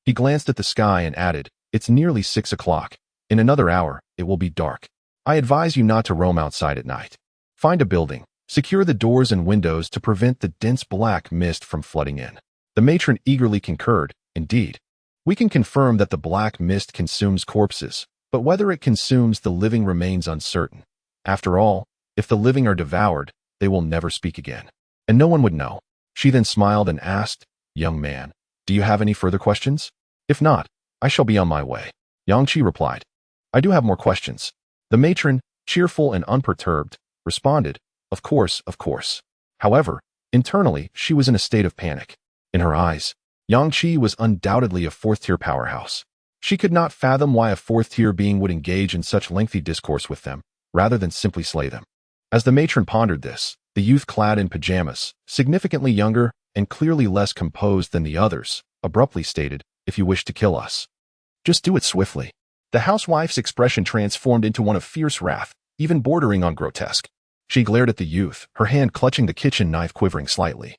Speaker 1: He glanced at the sky and added, "It's nearly 6 o'clock. In another hour, it will be dark. I advise you not to roam outside at night. Find a building, secure the doors and windows to prevent the dense black mist from flooding in." The matron eagerly concurred, "Indeed, we can confirm that the black mist consumes corpses, but whether it consumes the living remains uncertain. After all, if the living are devoured, they will never speak again, and no one would know." She then smiled and asked, "Young man, do you have any further questions? If not, I shall be on my way." Yang Qi replied, "I do have more questions." The matron, cheerful and unperturbed, responded, Of course. However, internally, she was in a state of panic. In her eyes, Yang Qi was undoubtedly a fourth-tier powerhouse. She could not fathom why a fourth-tier being would engage in such lengthy discourse with them, rather than simply slay them. As the matron pondered this, the youth clad in pajamas, significantly younger and clearly less composed than the others, abruptly stated, "If you wish to kill us, just do it swiftly." The housewife's expression transformed into one of fierce wrath, even bordering on grotesque. She glared at the youth, her hand clutching the kitchen knife quivering slightly,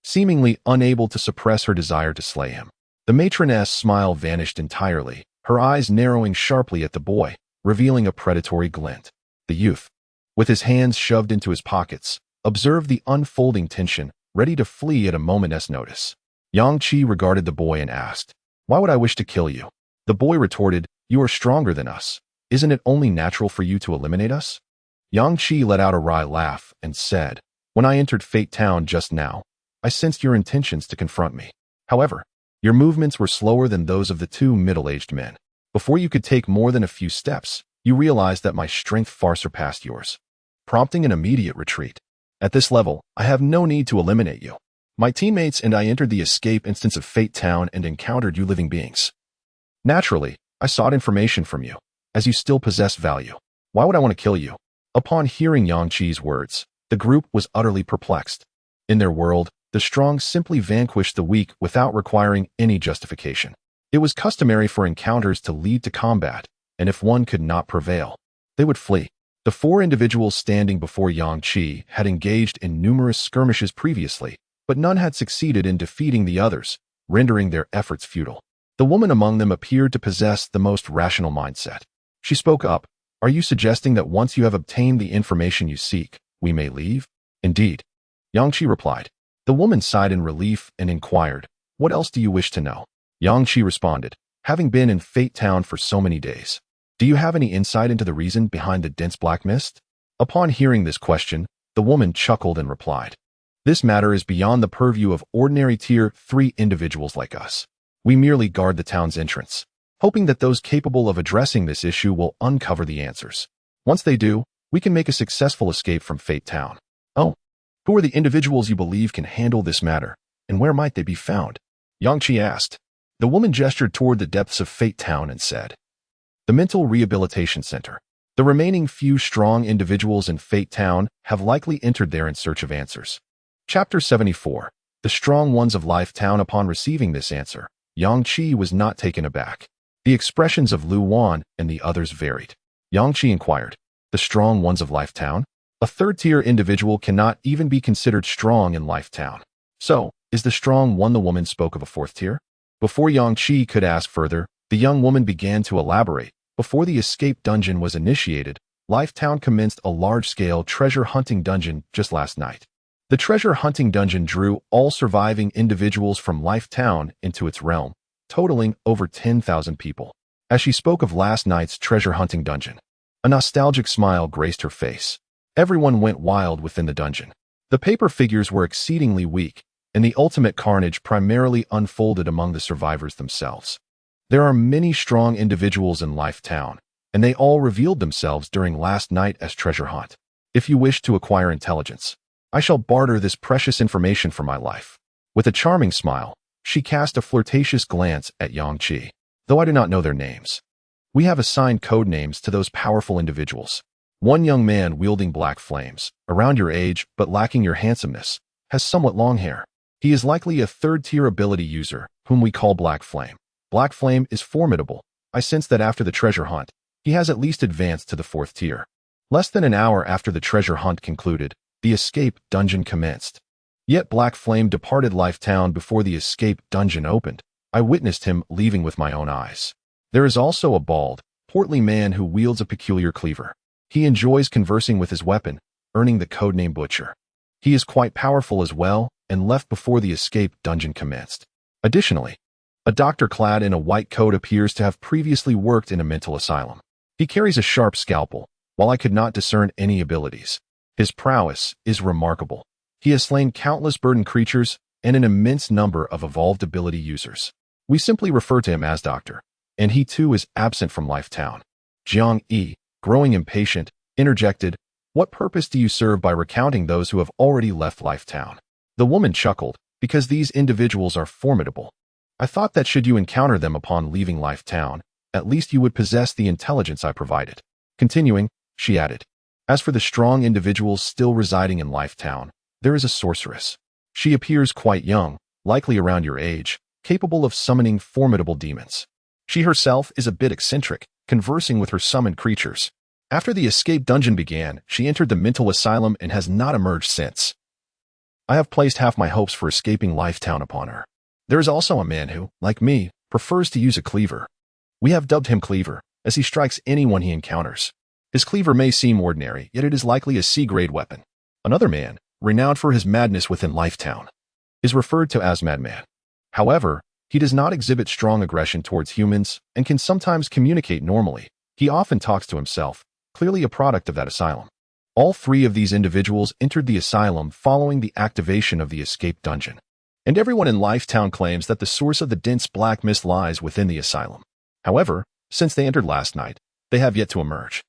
Speaker 1: seemingly unable to suppress her desire to slay him. The matroness smile vanished entirely, her eyes narrowing sharply at the boy, revealing a predatory glint. The youth, with his hands shoved into his pockets, observed the unfolding tension, ready to flee at a moment's notice. Yang Qi regarded the boy and asked, "Why would I wish to kill you?" The boy retorted, "You are stronger than us. Isn't it only natural for you to eliminate us?" Yang Qi let out a wry laugh and said, "When I entered Fate Town just now, I sensed your intentions to confront me. However, your movements were slower than those of the 2 middle-aged men. Before you could take more than a few steps, you realized that my strength far surpassed yours, prompting an immediate retreat. At this level, I have no need to eliminate you. My teammates and I entered the escape instance of Fate Town and encountered you living beings. Naturally, I sought information from you, as you still possess value. Why would I want to kill you? Upon hearing Yang Qi's words, the group was utterly perplexed. In their world, the strong simply vanquished the weak without requiring any justification. It was customary for encounters to lead to combat, and if one could not prevail, they would flee. The four individuals standing before Yang Qi had engaged in numerous skirmishes previously, but none had succeeded in defeating the others, rendering their efforts futile. The woman among them appeared to possess the most rational mindset. She spoke up. Are you suggesting that once you have obtained the information you seek, we may leave? Indeed. Yang Qi replied. The woman sighed in relief and inquired, what else do you wish to know? Yang Qi responded, having been in Fate Town for so many days. Do you have any insight into the reason behind the dense black mist? Upon hearing this question, the woman chuckled and replied, this matter is beyond the purview of ordinary Tier 3 individuals like us. We merely guard the town's entrance, hoping that those capable of addressing this issue will uncover the answers. Once they do, we can make a successful escape from Fate Town. Oh, who are the individuals you believe can handle this matter, and where might they be found? Yang Qi asked. The woman gestured toward the depths of Fate Town and said, the Mental Rehabilitation Center. The remaining few strong individuals in Fate Town have likely entered there in search of answers. Chapter 74. The Strong Ones of Life Town. Upon receiving this answer, Yang Qi was not taken aback. The expressions of Lu Wan and the others varied. Yang Qi inquired, the Strong Ones of Life Town? A third-tier individual cannot even be considered strong in Life Town. So, is the Strong One? The woman spoke of a fourth tier? Before Yang Qi could ask further, the young woman began to elaborate. Before the escape dungeon was initiated, Life Town commenced a large-scale treasure hunting dungeon just last night. The treasure hunting dungeon drew all surviving individuals from Life Town into its realm, totaling over 10,000 people. As she spoke of last night's treasure hunting dungeon, a nostalgic smile graced her face. Everyone went wild within the dungeon. The paper figures were exceedingly weak, and the ultimate carnage primarily unfolded among the survivors themselves. There are many strong individuals in Life Town, and they all revealed themselves during last night as treasure hunt. If you wish to acquire intelligence, I shall barter this precious information for my life. With a charming smile, she cast a flirtatious glance at Yang Qi. Though I do not know their names, we have assigned code names to those powerful individuals. One young man wielding black flames, around your age but lacking your handsomeness, has somewhat long hair. He is likely a third-tier ability user, whom we call Black Flame. Black Flame is formidable. I sense that after the treasure hunt, he has at least advanced to the fourth tier. Less than an hour after the treasure hunt concluded, the escape dungeon commenced. Yet Black Flame departed Life Town before the escape dungeon opened. I witnessed him leaving with my own eyes. There is also a bald, portly man who wields a peculiar cleaver. He enjoys conversing with his weapon, earning the codename Butcher. He is quite powerful as well, and left before the escape dungeon commenced. Additionally, a doctor clad in a white coat appears to have previously worked in a mental asylum. He carries a sharp scalpel, while I could not discern any abilities. His prowess is remarkable. He has slain countless burdened creatures and an immense number of evolved ability users. We simply refer to him as Doctor, and he too is absent from Life Town. Jiang Yi, growing impatient, interjected, what purpose do you serve by recounting those who have already left Life Town? The woman chuckled, because these individuals are formidable. I thought that should you encounter them upon leaving Life Town, at least you would possess the intelligence I provided. Continuing, she added, as for the strong individuals still residing in Life Town, there is a sorceress. She appears quite young, likely around your age, capable of summoning formidable demons. She herself is a bit eccentric, conversing with her summoned creatures. After the escape dungeon began, she entered the mental asylum and has not emerged since. I have placed half my hopes for escaping Life Town upon her. There is also a man who, like me, prefers to use a cleaver. We have dubbed him Cleaver, as he strikes anyone he encounters. His cleaver may seem ordinary, yet it is likely a C-grade weapon. Another man, renowned for his madness within Life Town, is referred to as Madman. However, he does not exhibit strong aggression towards humans and can sometimes communicate normally. He often talks to himself, clearly a product of that asylum. All three of these individuals entered the asylum following the activation of the escape dungeon. And everyone in Life Town claims that the source of the dense black mist lies within the asylum. However, since they entered last night, they have yet to emerge.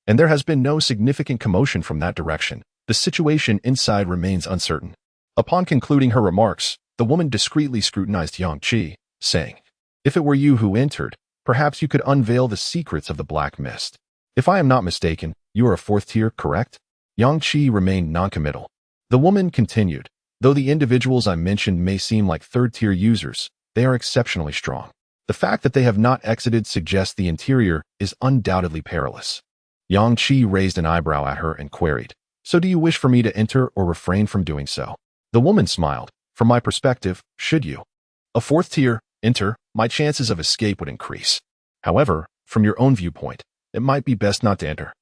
Speaker 1: And there has been no significant commotion from that direction. The situation inside remains uncertain. Upon concluding her remarks, the woman discreetly scrutinized Yang Qi, saying, "If it were you who entered, perhaps you could unveil the secrets of the black mist. If I am not mistaken, you are a fourth tier, correct?" Yang Qi remained noncommittal. The woman continued, "Though the individuals I mentioned may seem like third-tier users, they are exceptionally strong. The fact that they have not exited suggests the interior is undoubtedly perilous." Yang Qi raised an eyebrow at her and queried, "So do you wish for me to enter or refrain from doing so?" The woman smiled. "From my perspective, should you? A fourth tier, enter, my chances of escape would increase. However, from your own viewpoint, it might be best not to enter.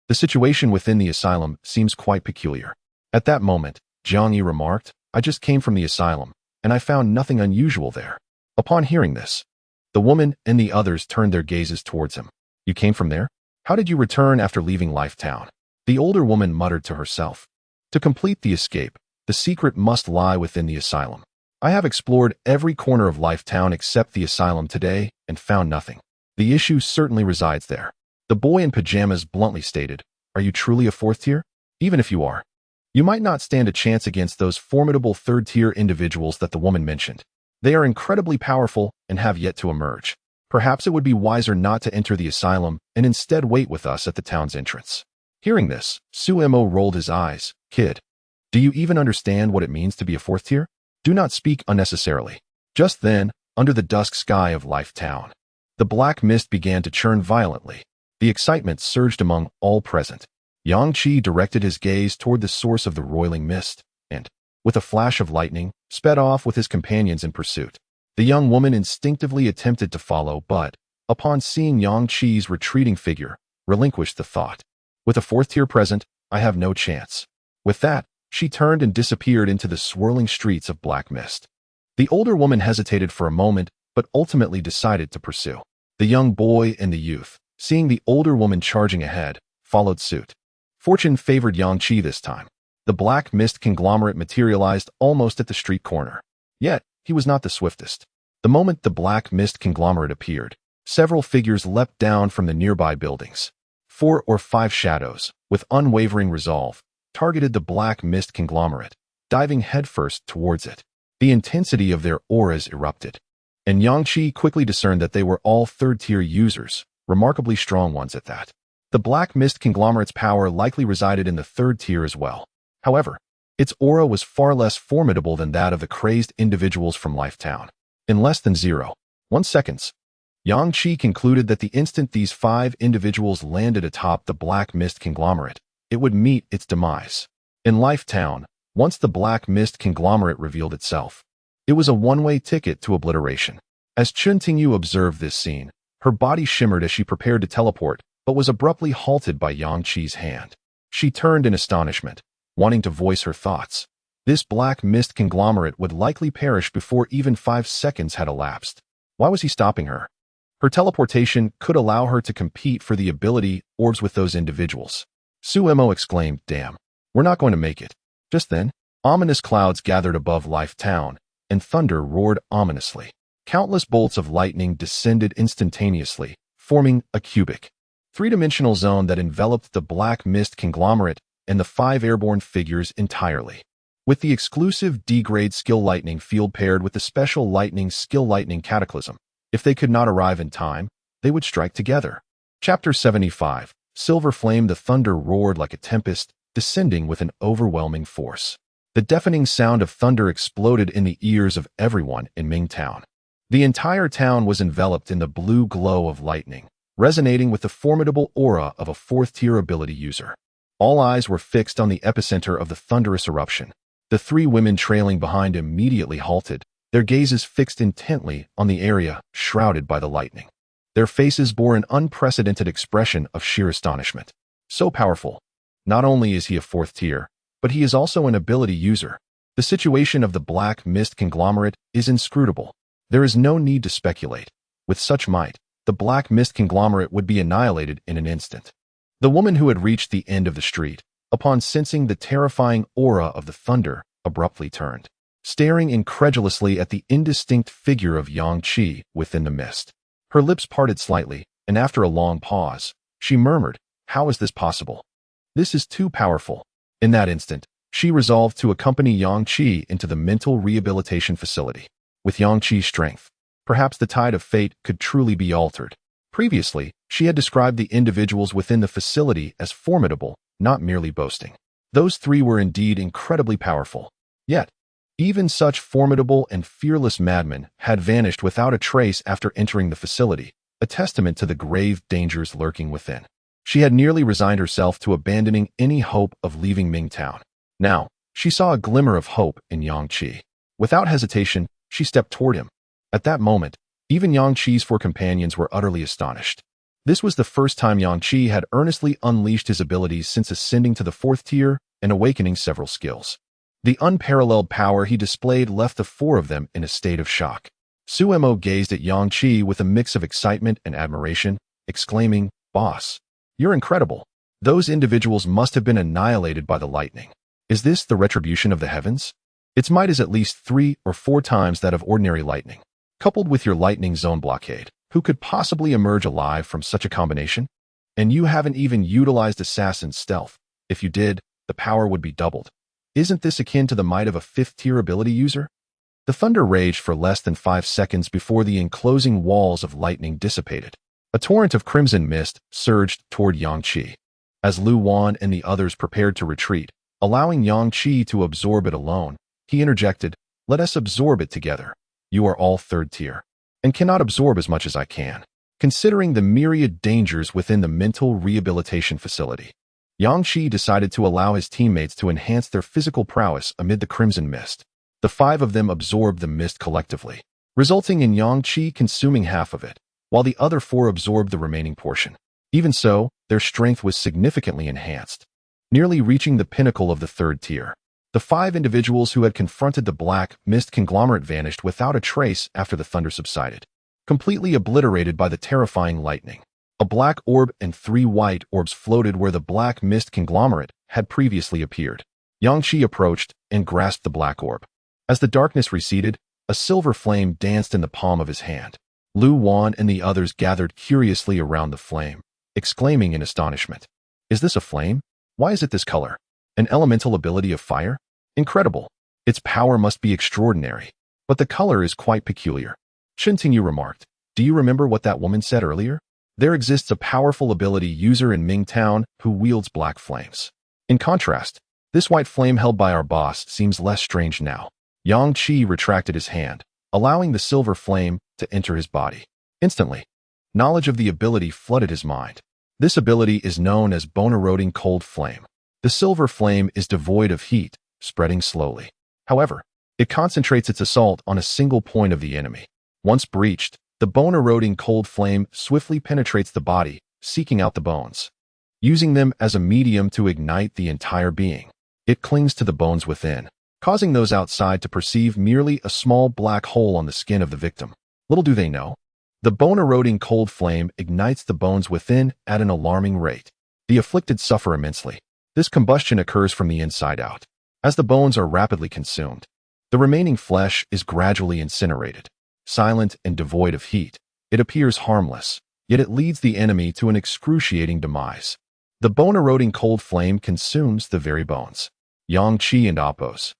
Speaker 1: The situation within the asylum seems quite peculiar." At that moment, Jiang Yi remarked, "I just came from the asylum, and I found nothing unusual there." Upon hearing this, the woman and the others turned their gazes towards him. "You came from there? How did you return after leaving Life Town?" The older woman muttered to herself. "To complete the escape, the secret must lie within the asylum. I have explored every corner of Life Town except the asylum today and found nothing. The issue certainly resides there." The boy in pajamas bluntly stated, "Are you truly a fourth tier? Even if you are, you might not stand a chance against those formidable third-tier individuals that the woman mentioned. They are incredibly powerful and have yet to emerge. Perhaps it would be wiser not to enter the asylum and instead wait with us at the town's entrance." Hearing this, Suemo rolled his eyes. "Kid, do you even understand what it means to be a fourth tier? Do not speak unnecessarily." Just then, under the dusk sky of Life Town, the black mist began to churn violently. The excitement surged among all present. Yang Qi directed his gaze toward the source of the roiling mist, and, with a flash of lightning, sped off with his companions in pursuit. The young woman instinctively attempted to follow, but, upon seeing Yang Qi's retreating figure, relinquished the thought. "With a fourth tier present, I have no chance." With that, she turned and disappeared into the swirling streets of black mist. The older woman hesitated for a moment, but ultimately decided to pursue. The young boy and the youth, seeing the older woman charging ahead, followed suit. Fortune favored Yang Qi this time. The black mist conglomerate materialized almost at the street corner. Yet, he was not the swiftest. The moment the black mist conglomerate appeared, several figures leapt down from the nearby buildings. 4 or 5 shadows, with unwavering resolve, targeted the black mist conglomerate, diving headfirst towards it. The intensity of their auras erupted, and Yang Qi quickly discerned that they were all third-tier users, remarkably strong ones at that. The black mist conglomerate's power likely resided in the third tier as well. However, its aura was far less formidable than that of the crazed individuals from Life Town. In less than 0.1 seconds, Yang Qi concluded that the instant these 5 individuals landed atop the black mist conglomerate, it would meet its demise. In Life Town, once the black mist conglomerate revealed itself, it was a one-way ticket to obliteration. As Chun Tingyu observed this scene, her body shimmered as she prepared to teleport, but was abruptly halted by Yang Qi's hand. She turned in astonishment, wanting to voice her thoughts. This black mist conglomerate would likely perish before even 5 seconds had elapsed. Why was he stopping her? Her teleportation could allow her to compete for the ability orbs with those individuals. Suemo exclaimed, "Damn, we're not going to make it." Just then, ominous clouds gathered above Life Town, and thunder roared ominously. Countless bolts of lightning descended instantaneously, forming a cubic, 3-dimensional zone that enveloped the black mist conglomerate and the 5 airborne figures entirely. With the exclusive D-grade skill lightning field paired with the special lightning skill lightning cataclysm, if they could not arrive in time, they would strike together. Chapter 75. Silver Flame. The thunder roared like a tempest, descending with an overwhelming force. The deafening sound of thunder exploded in the ears of everyone in Mingtown. The entire town was enveloped in the blue glow of lightning, resonating with the formidable aura of a 4th-tier ability user. All eyes were fixed on the epicenter of the thunderous eruption. The 3 women trailing behind immediately halted, their gazes fixed intently on the area shrouded by the lightning. Their faces bore an unprecedented expression of sheer astonishment. So powerful. Not only is he a 4th tier, but he is also an ability user. The situation of the black mist conglomerate is inscrutable. There is no need to speculate. With such might, the black mist conglomerate would be annihilated in an instant. The woman who had reached the end of the street, upon sensing the terrifying aura of the thunder, abruptly turned, staring incredulously at the indistinct figure of Yang Qi within the mist. Her lips parted slightly, and after a long pause, she murmured, "How is this possible? This is too powerful." In that instant, she resolved to accompany Yang Qi into the mental rehabilitation facility. With Yang Qi's strength, perhaps the tide of fate could truly be altered. Previously, she had described the individuals within the facility as formidable, not merely boasting. Those three were indeed incredibly powerful. Yet, even such formidable and fearless madmen had vanished without a trace after entering the facility, a testament to the grave dangers lurking within. She had nearly resigned herself to abandoning any hope of leaving Mingtown. Now, she saw a glimmer of hope in Yang Qi. Without hesitation, she stepped toward him. At that moment, even Yang Qi's four companions were utterly astonished. This was the first time Yang Qi had earnestly unleashed his abilities since ascending to the 4th tier and awakening several skills. The unparalleled power he displayed left the four of them in a state of shock. Suemo gazed at Yang Qi with a mix of excitement and admiration, exclaiming, "Boss, you're incredible. Those individuals must have been annihilated by the lightning. Is this the retribution of the heavens? Its might is at least 3 or 4 times that of ordinary lightning. Coupled with your lightning zone blockade, who could possibly emerge alive from such a combination? And you haven't even utilized assassin's stealth. If you did, the power would be doubled. Isn't this akin to the might of a 5th-tier ability user?" The thunder raged for less than 5 seconds before the enclosing walls of lightning dissipated. A torrent of crimson mist surged toward Yang Qi. As Lu Wan and the others prepared to retreat, allowing Yang Qi to absorb it alone, he interjected, "Let us absorb it together. You are all 3rd tier, and cannot absorb as much as I can." Considering the myriad dangers within the mental rehabilitation facility, Yang Qi decided to allow his teammates to enhance their physical prowess amid the crimson mist. The 5 of them absorbed the mist collectively, resulting in Yang Qi consuming half of it, while the other 4 absorbed the remaining portion. Even so, their strength was significantly enhanced, nearly reaching the pinnacle of the 3rd tier. The 5 individuals who had confronted the black mist conglomerate vanished without a trace after the thunder subsided, completely obliterated by the terrifying lightning. A black orb and 3 white orbs floated where the black mist conglomerate had previously appeared. Yang Qi approached and grasped the black orb. As the darkness receded, a silver flame danced in the palm of his hand. Lu Wan and the others gathered curiously around the flame, exclaiming in astonishment, "Is this a flame? Why is it this color? An elemental ability of fire? Incredible. Its power must be extraordinary, but the color is quite peculiar." Shen Tingyu remarked, "Do you remember what that woman said earlier? There exists a powerful ability user in Mingtown who wields black flames. In contrast, this white flame held by our boss seems less strange now." Yang Qi retracted his hand, allowing the silver flame to enter his body. Instantly, knowledge of the ability flooded his mind. This ability is known as bone-eroding cold flame. The silver flame is devoid of heat, spreading slowly. However, it concentrates its assault on a single point of the enemy. Once breached, the bone-eroding cold flame swiftly penetrates the body, seeking out the bones. Using them as a medium to ignite the entire being, it clings to the bones within, causing those outside to perceive merely a small black hole on the skin of the victim. Little do they know, the bone-eroding cold flame ignites the bones within at an alarming rate. The afflicted suffer immensely. This combustion occurs from the inside out. As the bones are rapidly consumed, the remaining flesh is gradually incinerated. Silent and devoid of heat, it appears harmless, yet it leads the enemy to an excruciating demise. The bone-eroding cold flame consumes the very bones. Yang Qi and Appo's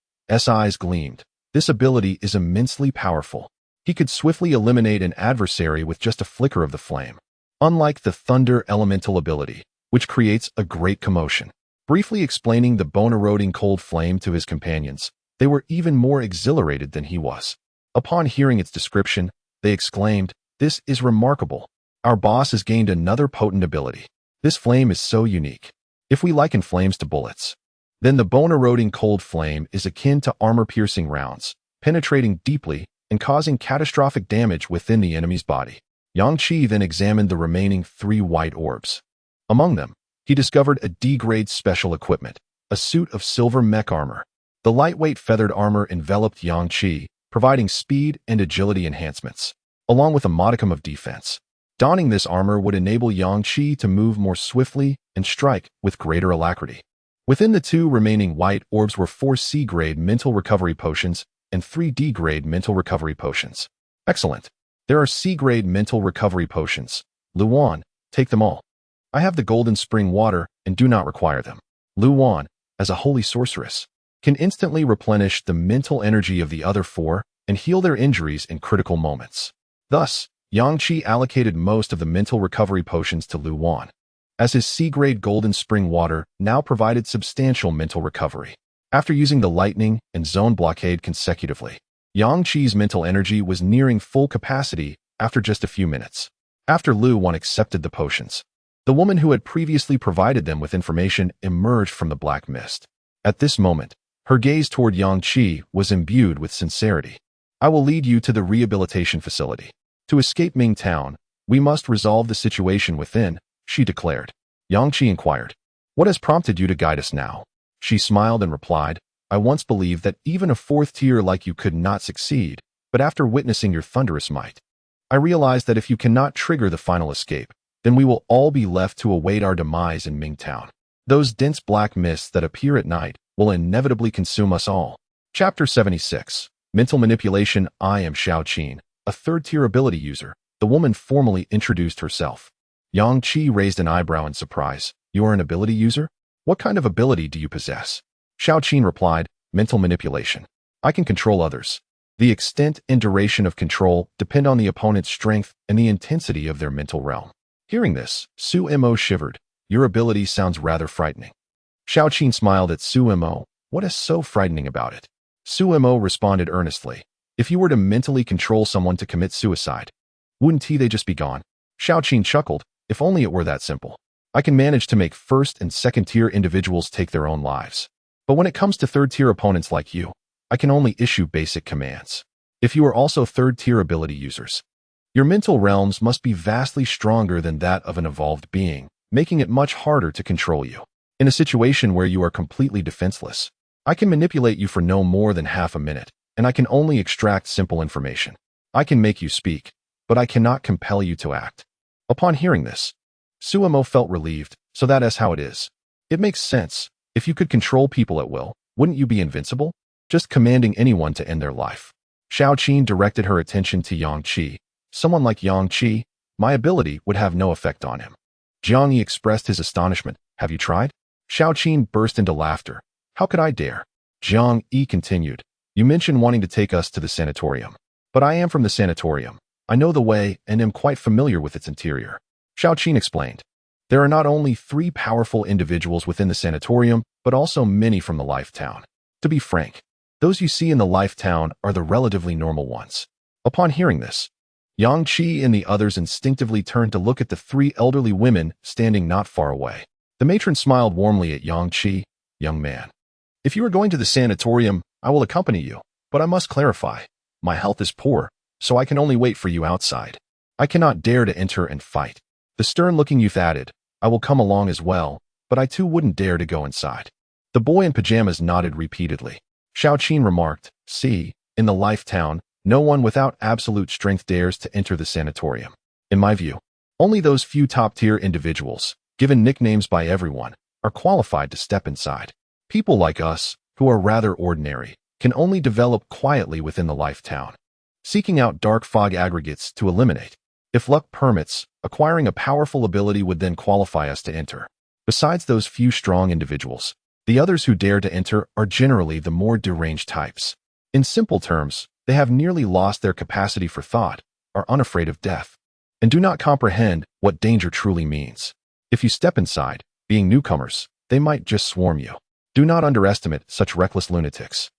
Speaker 1: eyes gleamed. This ability is immensely powerful. He could swiftly eliminate an adversary with just a flicker of the flame, unlike the thunder elemental ability, which creates a great commotion. Briefly explaining the bone-eroding cold flame to his companions, they were even more exhilarated than he was. Upon hearing its description, they exclaimed, "This is remarkable. Our boss has gained another potent ability. This flame is so unique. If we liken flames to bullets, then the bone-eroding cold flame is akin to armor-piercing rounds, penetrating deeply and causing catastrophic damage within the enemy's body." Yang Qi then examined the remaining 3 white orbs. Among them, he discovered a D-grade special equipment, a suit of silver mech armor. The lightweight feathered armor enveloped Yang Qi, providing speed and agility enhancements, along with a modicum of defense. Donning this armor would enable Yang Qi to move more swiftly and strike with greater alacrity. Within the 2 remaining white orbs were 4 C-grade mental recovery potions and 3 D-grade mental recovery potions. Excellent. There are C-grade mental recovery potions. Lu Wan, take them all. I have the golden spring water and do not require them. Lu Wan, as a holy sorceress, can instantly replenish the mental energy of the other four and heal their injuries in critical moments. Thus, Yang Qi allocated most of the mental recovery potions to Lu Wan, as his C-grade golden spring water now provided substantial mental recovery. After using the lightning and zone blockade consecutively, Yang Qi's mental energy was nearing full capacity after just a few minutes. After Lu Wan accepted the potions, the woman who had previously provided them with information emerged from the black mist. At this moment, her gaze toward Yang Qi was imbued with sincerity. I will lead you to the rehabilitation facility. To escape Ming Town, we must resolve the situation within, she declared. Yang Qi inquired, what has prompted you to guide us now? She smiled and replied, I once believed that even a fourth tier like you could not succeed, but after witnessing your thunderous might, I realized that if you cannot trigger the final escape, then we will all be left to await our demise in Ming Town. Those dense black mists that appear at night will inevitably consume us all. Chapter 76. Mental Manipulation. I am Xiao Qin, a third-tier ability user. The woman formally introduced herself. Yang Qi raised an eyebrow in surprise. You are an ability user? What kind of ability do you possess? Xiao Qin replied, mental manipulation. I can control others. The extent and duration of control depend on the opponent's strength and the intensity of their mental realm. Hearing this, Su Mo shivered. Your ability sounds rather frightening. Xiao Qin smiled at Su Mo. What is so frightening about it? Su Mo responded earnestly. If you were to mentally control someone to commit suicide, wouldn't they just be gone? Xiao Qin chuckled. If only it were that simple. I can manage to make first and second tier individuals take their own lives. But when it comes to third tier opponents like you, I can only issue basic commands. If you are also third tier ability users, your mental realms must be vastly stronger than that of an evolved being, making it much harder to control you. In a situation where you are completely defenseless, I can manipulate you for no more than half a minute, and I can only extract simple information. I can make you speak, but I cannot compel you to act. Upon hearing this, Su Mo felt relieved. So that is how it is. It makes sense. If you could control people at will, wouldn't you be invincible? Just commanding anyone to end their life. Xiao Qin directed her attention to Yang Qi. Someone like Yang Qi, my ability would have no effect on him. Jiang Yi expressed his astonishment. Have you tried? Xiao Qin burst into laughter. How could I dare? Jiang Yi continued. You mentioned wanting to take us to the sanatorium. But I am from the sanatorium. I know the way and am quite familiar with its interior. Xiao Qin explained. There are not only 3 powerful individuals within the sanatorium, but also many from the Life Town. To be frank, those you see in the Life Town are the relatively normal ones. Upon hearing this, Yang Qi and the others instinctively turned to look at the 3 elderly women standing not far away. The matron smiled warmly at Yang Qi. Young man, if you are going to the sanatorium, I will accompany you, but I must clarify. My health is poor, so I can only wait for you outside. I cannot dare to enter and fight. The stern-looking youth added, I will come along as well, but I too wouldn't dare to go inside. The boy in pajamas nodded repeatedly. Xiao Qin remarked, see, in the Life Town, no one without absolute strength dares to enter the sanatorium. In my view, only those few top-tier individuals, given nicknames by everyone, are qualified to step inside. People like us, who are rather ordinary, can only develop quietly within the Life Town, seeking out dark fog aggregates to eliminate. If luck permits, acquiring a powerful ability would then qualify us to enter. Besides those few strong individuals, the others who dare to enter are generally the more deranged types. In simple terms, they have nearly lost their capacity for thought, are unafraid of death, and do not comprehend what danger truly means. If you step inside, being newcomers, they might just swarm you. Do not underestimate such reckless lunatics.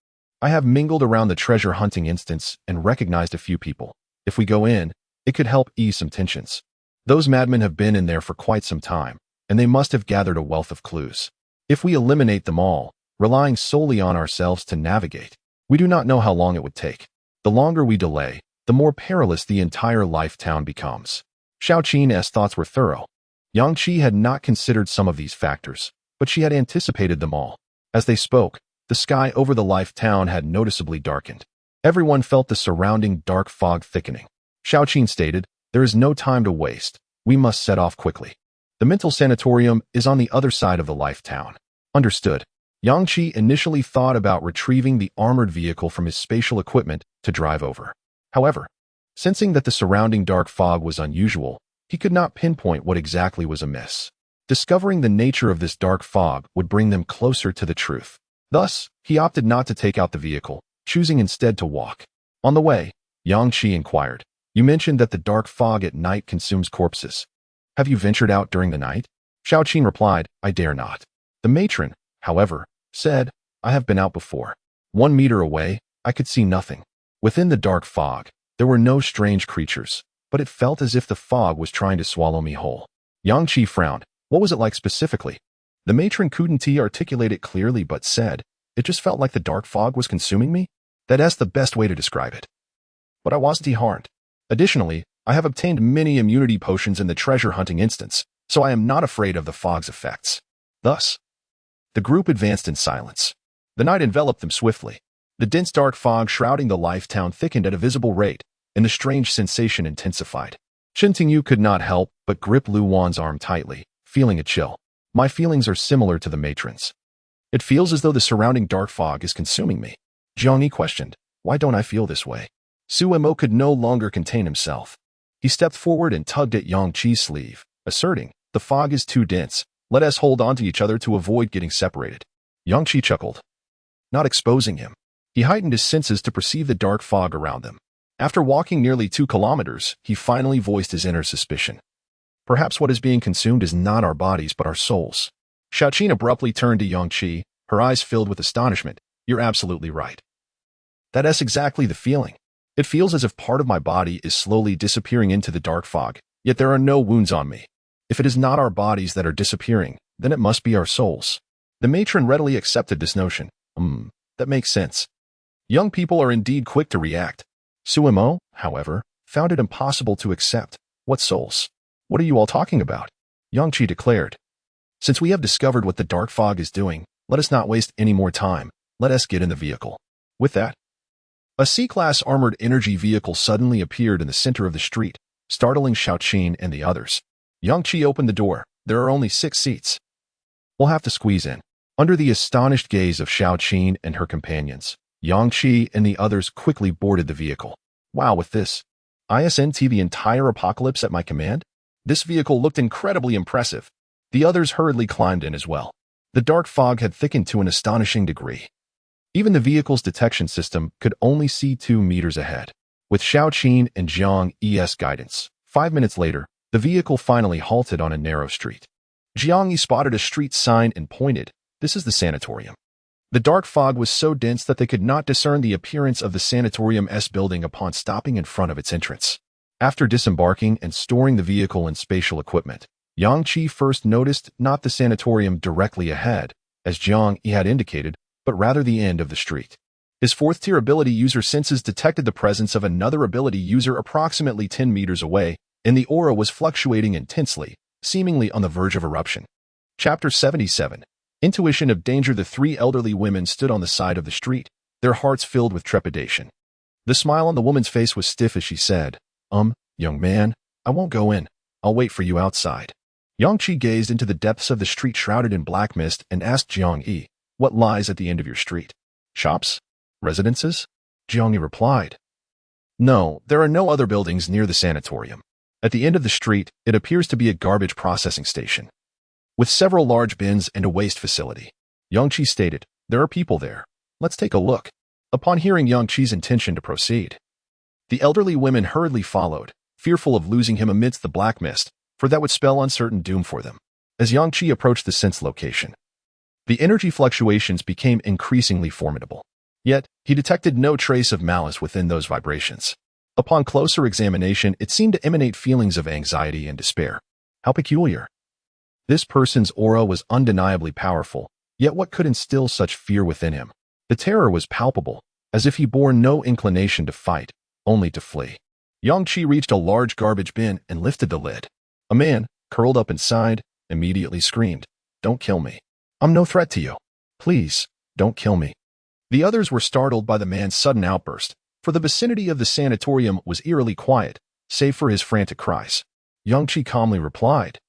Speaker 1: I have mingled around the treasure hunting instance and recognized a few people. If we go in, it could help ease some tensions. Those madmen have been in there for quite some time, and they must have gathered a wealth of clues. If we eliminate them all, relying solely on ourselves to navigate, we do not know how long it would take. The longer we delay, the more perilous the entire Life Town becomes. Xiao Qin's thoughts were thorough. Yang Qi had not considered some of these factors, but she had anticipated them all. As they spoke, the sky over the Life Town had noticeably darkened. Everyone felt the surrounding dark fog thickening. Xiao Qin stated, there is no time to waste. We must set off quickly. The mental sanatorium is on the other side of the Life Town. Understood. Yang Qi initially thought about retrieving the armored vehicle from his spatial equipment to drive over. However, sensing that the surrounding dark fog was unusual, he could not pinpoint what exactly was amiss. Discovering the nature of this dark fog would bring them closer to the truth. Thus, he opted not to take out the vehicle, choosing instead to walk. On the way, Yang Qi inquired, "You mentioned that the dark fog at night consumes corpses. Have you ventured out during the night?" Xiao Qin replied, "I dare not." The matron, however, said, "I have been out before. 1 meter away, I could see nothing. Within the dark fog, there were no strange creatures, but it felt as if the fog was trying to swallow me whole." Yang Qi frowned. What was it like specifically? The matron couldn't articulate it clearly but said, "It just felt like the dark fog was consuming me. That's the best way to describe it. But I wasn't harmed. Additionally, I have obtained many immunity potions in the treasure hunting instance, so I am not afraid of the fog's effects." Thus, the group advanced in silence. The night enveloped them swiftly. The dense dark fog shrouding the life town thickened at a visible rate, and the strange sensation intensified. Shen Tingyu could not help but grip Lu Wan's arm tightly, feeling a chill. "My feelings are similar to the matron's. It feels as though the surrounding dark fog is consuming me." Jiang Yi questioned, "Why don't I feel this way?" Su Mo could no longer contain himself. He stepped forward and tugged at Yang Qi's sleeve, asserting, "The fog is too dense. Let us hold on to each other to avoid getting separated." Yang Qi chuckled, not exposing him. He heightened his senses to perceive the dark fog around them. After walking nearly 2 kilometers, he finally voiced his inner suspicion. "Perhaps what is being consumed is not our bodies but our souls." Xiaoqin abruptly turned to Yang Qi, her eyes filled with astonishment. "You're absolutely right. That's exactly the feeling. It feels as if part of my body is slowly disappearing into the dark fog, yet there are no wounds on me. If it is not our bodies that are disappearing, then it must be our souls." The matron readily accepted this notion. That makes sense. Young people are indeed quick to react. Su Mo, however, found it impossible to accept. "What souls? What are you all talking about?" Yang Qi declared. "Since we have discovered what the dark fog is doing, let us not waste any more time. Let us get in the vehicle." With that, a C-class armored energy vehicle suddenly appeared in the center of the street, startling Xiaoqin and the others. Yang Qi opened the door. "There are only 6 seats. We'll have to squeeze in." Under the astonished gaze of Xiaoqin and her companions, Yang Qi and the others quickly boarded the vehicle. "Wow, with this ISNT the entire apocalypse at my command?" This vehicle looked incredibly impressive. The others hurriedly climbed in as well. The dark fog had thickened to an astonishing degree. Even the vehicle's detection system could only see 2 meters ahead. With Xiaoqin and Jiang Yi's guidance, 5 minutes later, the vehicle finally halted on a narrow street. Jiang Yi spotted a street sign and pointed, "This is the sanatorium." The dark fog was so dense that they could not discern the appearance of the sanatorium's building upon stopping in front of its entrance. After disembarking and storing the vehicle and spatial equipment, Yang Qi first noticed not the sanatorium directly ahead, as Jiang Yi had indicated, but rather the end of the street. His 4th-tier ability user senses detected the presence of another ability user approximately 10 meters away, and the aura was fluctuating intensely, seemingly on the verge of eruption. Chapter 77. Intuition of danger. The 3 elderly women stood on the side of the street, their hearts filled with trepidation. The smile on the woman's face was stiff as she said, "Young man, I won't go in. I'll wait for you outside." Yang Qi gazed into the depths of the street shrouded in black mist and asked Jiang Yi, "What lies at the end of your street? Shops? Residences?" Jiang Yi replied, "No, there are no other buildings near the sanatorium. At the end of the street, it appears to be a garbage processing station, with several large bins and a waste facility." Yang Qi stated, "There are people there. Let's take a look." Upon hearing Yang Qi's intention to proceed, the elderly women hurriedly followed, fearful of losing him amidst the black mist, for that would spell uncertain doom for them. As Yang Qi approached the sense location, the energy fluctuations became increasingly formidable. Yet, he detected no trace of malice within those vibrations. Upon closer examination, it seemed to emanate feelings of anxiety and despair. How peculiar. This person's aura was undeniably powerful, yet what could instill such fear within him? The terror was palpable, as if he bore no inclination to fight, only to flee. Yang Qi reached a large garbage bin and lifted the lid. A man, curled up inside, immediately screamed, "Don't kill me. I'm no threat to you. Please, don't kill me." The others were startled by the man's sudden outburst, for the vicinity of the sanatorium was eerily quiet, save for his frantic cries. Yang Qi calmly replied,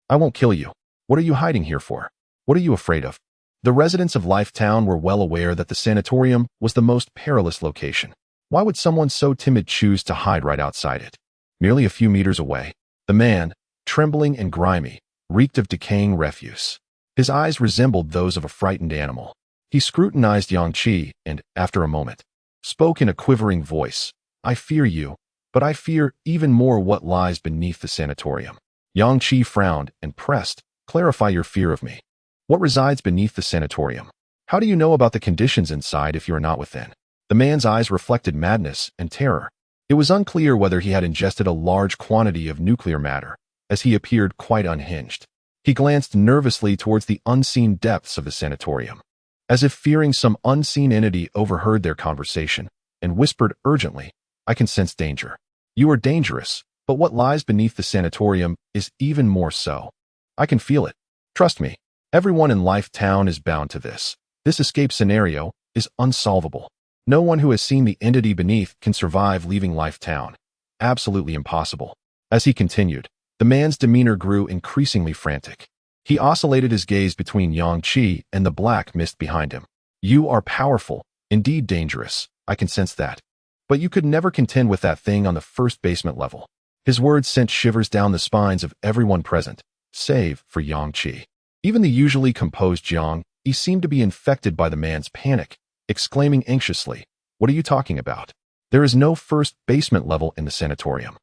Speaker 1: "I won't kill you. What are you hiding here for? What are you afraid of?" The residents of Life Town were well aware that the sanatorium was the most perilous location. Why would someone so timid choose to hide right outside it? Merely a few meters away, the man, trembling and grimy, reeked of decaying refuse. His eyes resembled those of a frightened animal. He scrutinized Yang Qi and, after a moment, spoke in a quivering voice. I fear you, but I fear even more what lies beneath the sanatorium. Yang Qi frowned and pressed, clarify your fear of me. What resides beneath the sanatorium? How do you know about the conditions inside if you are not within? The man's eyes reflected madness and terror. It was unclear whether he had ingested a large quantity of nuclear matter, as he appeared quite unhinged. He glanced nervously towards the unseen depths of the sanatorium, as if fearing some unseen entity overheard their conversation, and whispered urgently, I can sense danger. You are dangerous, but what lies beneath the sanatorium is even more so. I can feel it. Trust me, everyone in Life Town is bound to this. This escape scenario is unsolvable. No one who has seen the entity beneath can survive leaving Life Town. Absolutely impossible. As he continued, the man's demeanor grew increasingly frantic. He oscillated his gaze between Yang Qi and the black mist behind him. You are powerful, indeed dangerous, I can sense that. But you could never contend with that thing on the first basement level. His words sent shivers down the spines of everyone present, save for Yang Qi. Even the usually composed Jiang, he seemed to be infected by the man's panic, exclaiming anxiously, what are you talking about? There is no first basement level in the sanatorium.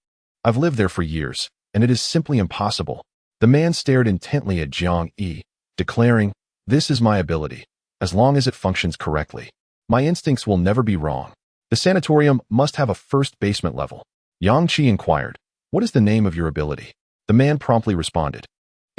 Speaker 1: I've lived there for years, and it is simply impossible. The man stared intently at Jiang Yi, declaring, this is my ability. As long as it functions correctly, my instincts will never be wrong. The sanatorium must have a first basement level. Yang Qi inquired, what is the name of your ability? The man promptly responded,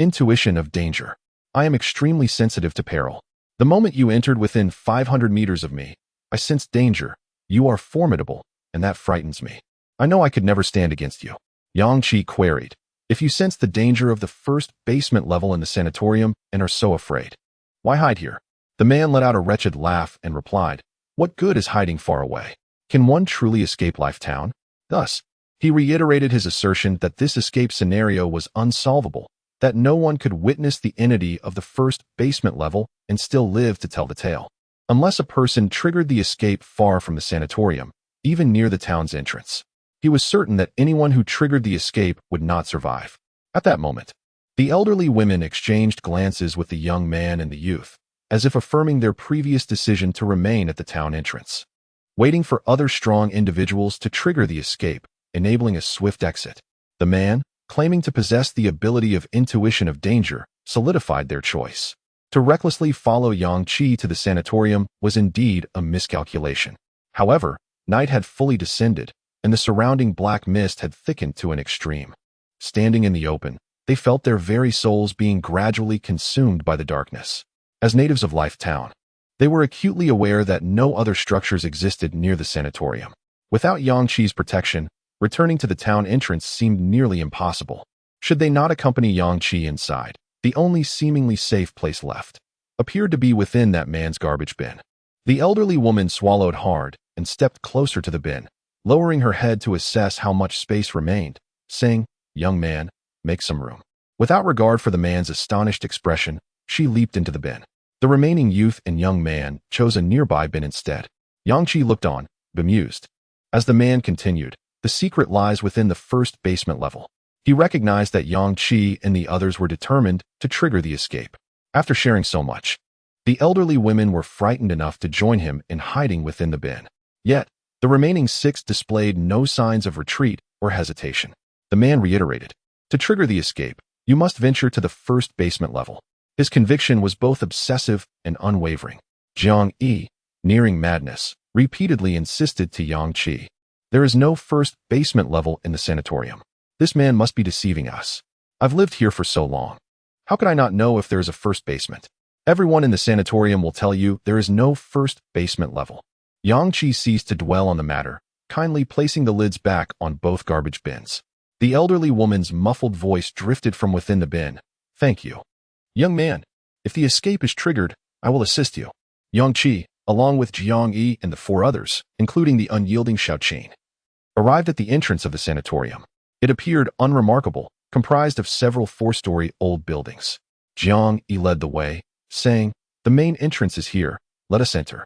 Speaker 1: intuition of danger. I am extremely sensitive to peril. The moment you entered within 500 meters of me, I sensed danger. You are formidable, and that frightens me. I know I could never stand against you. Yang Qi queried, if you sense the danger of the first basement level in the sanatorium and are so afraid, why hide here? The man let out a wretched laugh and replied, what good is hiding far away? Can one truly escape Life Town? Thus, he reiterated his assertion that this escape scenario was unsolvable, that no one could witness the entity of the first basement level and still live to tell the tale. Unless a person triggered the escape far from the sanatorium, even near the town's entrance. He was certain that anyone who triggered the escape would not survive. At that moment, the elderly women exchanged glances with the young man and the youth, as if affirming their previous decision to remain at the town entrance, waiting for other strong individuals to trigger the escape, enabling a swift exit. The man, claiming to possess the ability of intuition of danger, solidified their choice. To recklessly follow Yang Qi to the sanatorium was indeed a miscalculation. However, night had fully descended, and the surrounding black mist had thickened to an extreme. Standing in the open, they felt their very souls being gradually consumed by the darkness. As natives of Life Town, they were acutely aware that no other structures existed near the sanatorium. Without Yang Qi's protection, returning to the town entrance seemed nearly impossible. Should they not accompany Yang Qi inside, the only seemingly safe place left appeared to be within that man's garbage bin. The elderly woman swallowed hard and stepped closer to the bin, lowering her head to assess how much space remained, saying, young man, make some room. Without regard for the man's astonished expression, she leaped into the bin. The remaining youth and young man chose a nearby bin instead. Yang Qi looked on, bemused. As the man continued, the secret lies within the first basement level. He recognized that Yang Qi and the others were determined to trigger the escape. After sharing so much, the elderly women were frightened enough to join him in hiding within the bin. Yet, the remaining 6 displayed no signs of retreat or hesitation. The man reiterated, to trigger the escape, you must venture to the first basement level. His conviction was both obsessive and unwavering. Jiang Yi, nearing madness, repeatedly insisted to Yang Qi, there is no first basement level in the sanatorium. This man must be deceiving us. I've lived here for so long. How could I not know if there is a first basement? Everyone in the sanatorium will tell you there is no first basement level. Yang Qi ceased to dwell on the matter, kindly placing the lids back on both garbage bins. The elderly woman's muffled voice drifted from within the bin. Thank you. Young man, if the escape is triggered, I will assist you. Yang Qi, along with Jiang Yi and the 4 others, including the unyielding Xiaoqin, arrived at the entrance of the sanatorium. It appeared unremarkable, comprised of several 4-story old buildings. Jiang Yi led the way, saying, the main entrance is here, let us enter.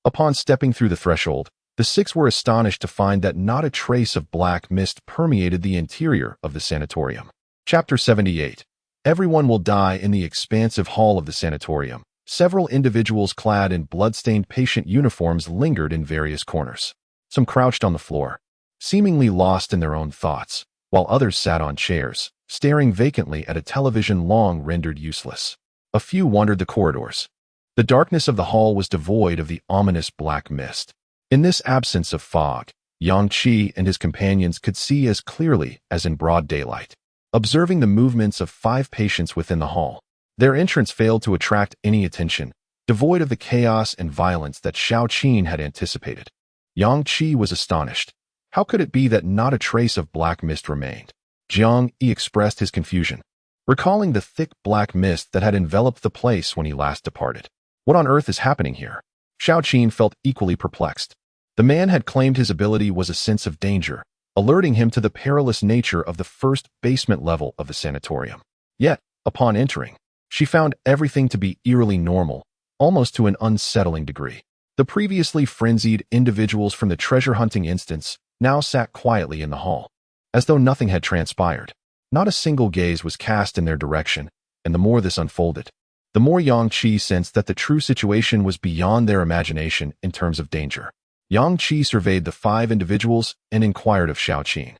Speaker 1: Upon stepping through the threshold, the 6 were astonished to find that not a trace of black mist permeated the interior of the sanatorium. Chapter 78. Everyone will die in the expansive hall of the sanatorium, Several individuals clad in blood-stained patient uniforms lingered in various corners. Some crouched on the floor, seemingly lost in their own thoughts, while others sat on chairs, staring vacantly at a television long rendered useless. A few wandered the corridors. The darkness of the hall was devoid of the ominous black mist. In this absence of fog, Yang Qi and his companions could see as clearly as in broad daylight. Observing the movements of 5 patients within the hall, their entrance failed to attract any attention, devoid of the chaos and violence that Xiao Qin had anticipated. Yang Qi was astonished. How could it be that not a trace of black mist remained? Jiang Yi expressed his confusion, recalling the thick black mist that had enveloped the place when he last departed. What on earth is happening here? Xiao Qin felt equally perplexed. The man had claimed his ability was a sense of danger, alerting him to the perilous nature of the first basement level of the sanatorium. Yet, upon entering, she found everything to be eerily normal, almost to an unsettling degree. The previously frenzied individuals from the treasure-hunting instance now sat quietly in the hall, as though nothing had transpired. Not a single gaze was cast in their direction, and the more this unfolded, the more Yang Qi sensed that the true situation was beyond their imagination in terms of danger. Yang Qi surveyed the 5 individuals and inquired of Xiao Qin.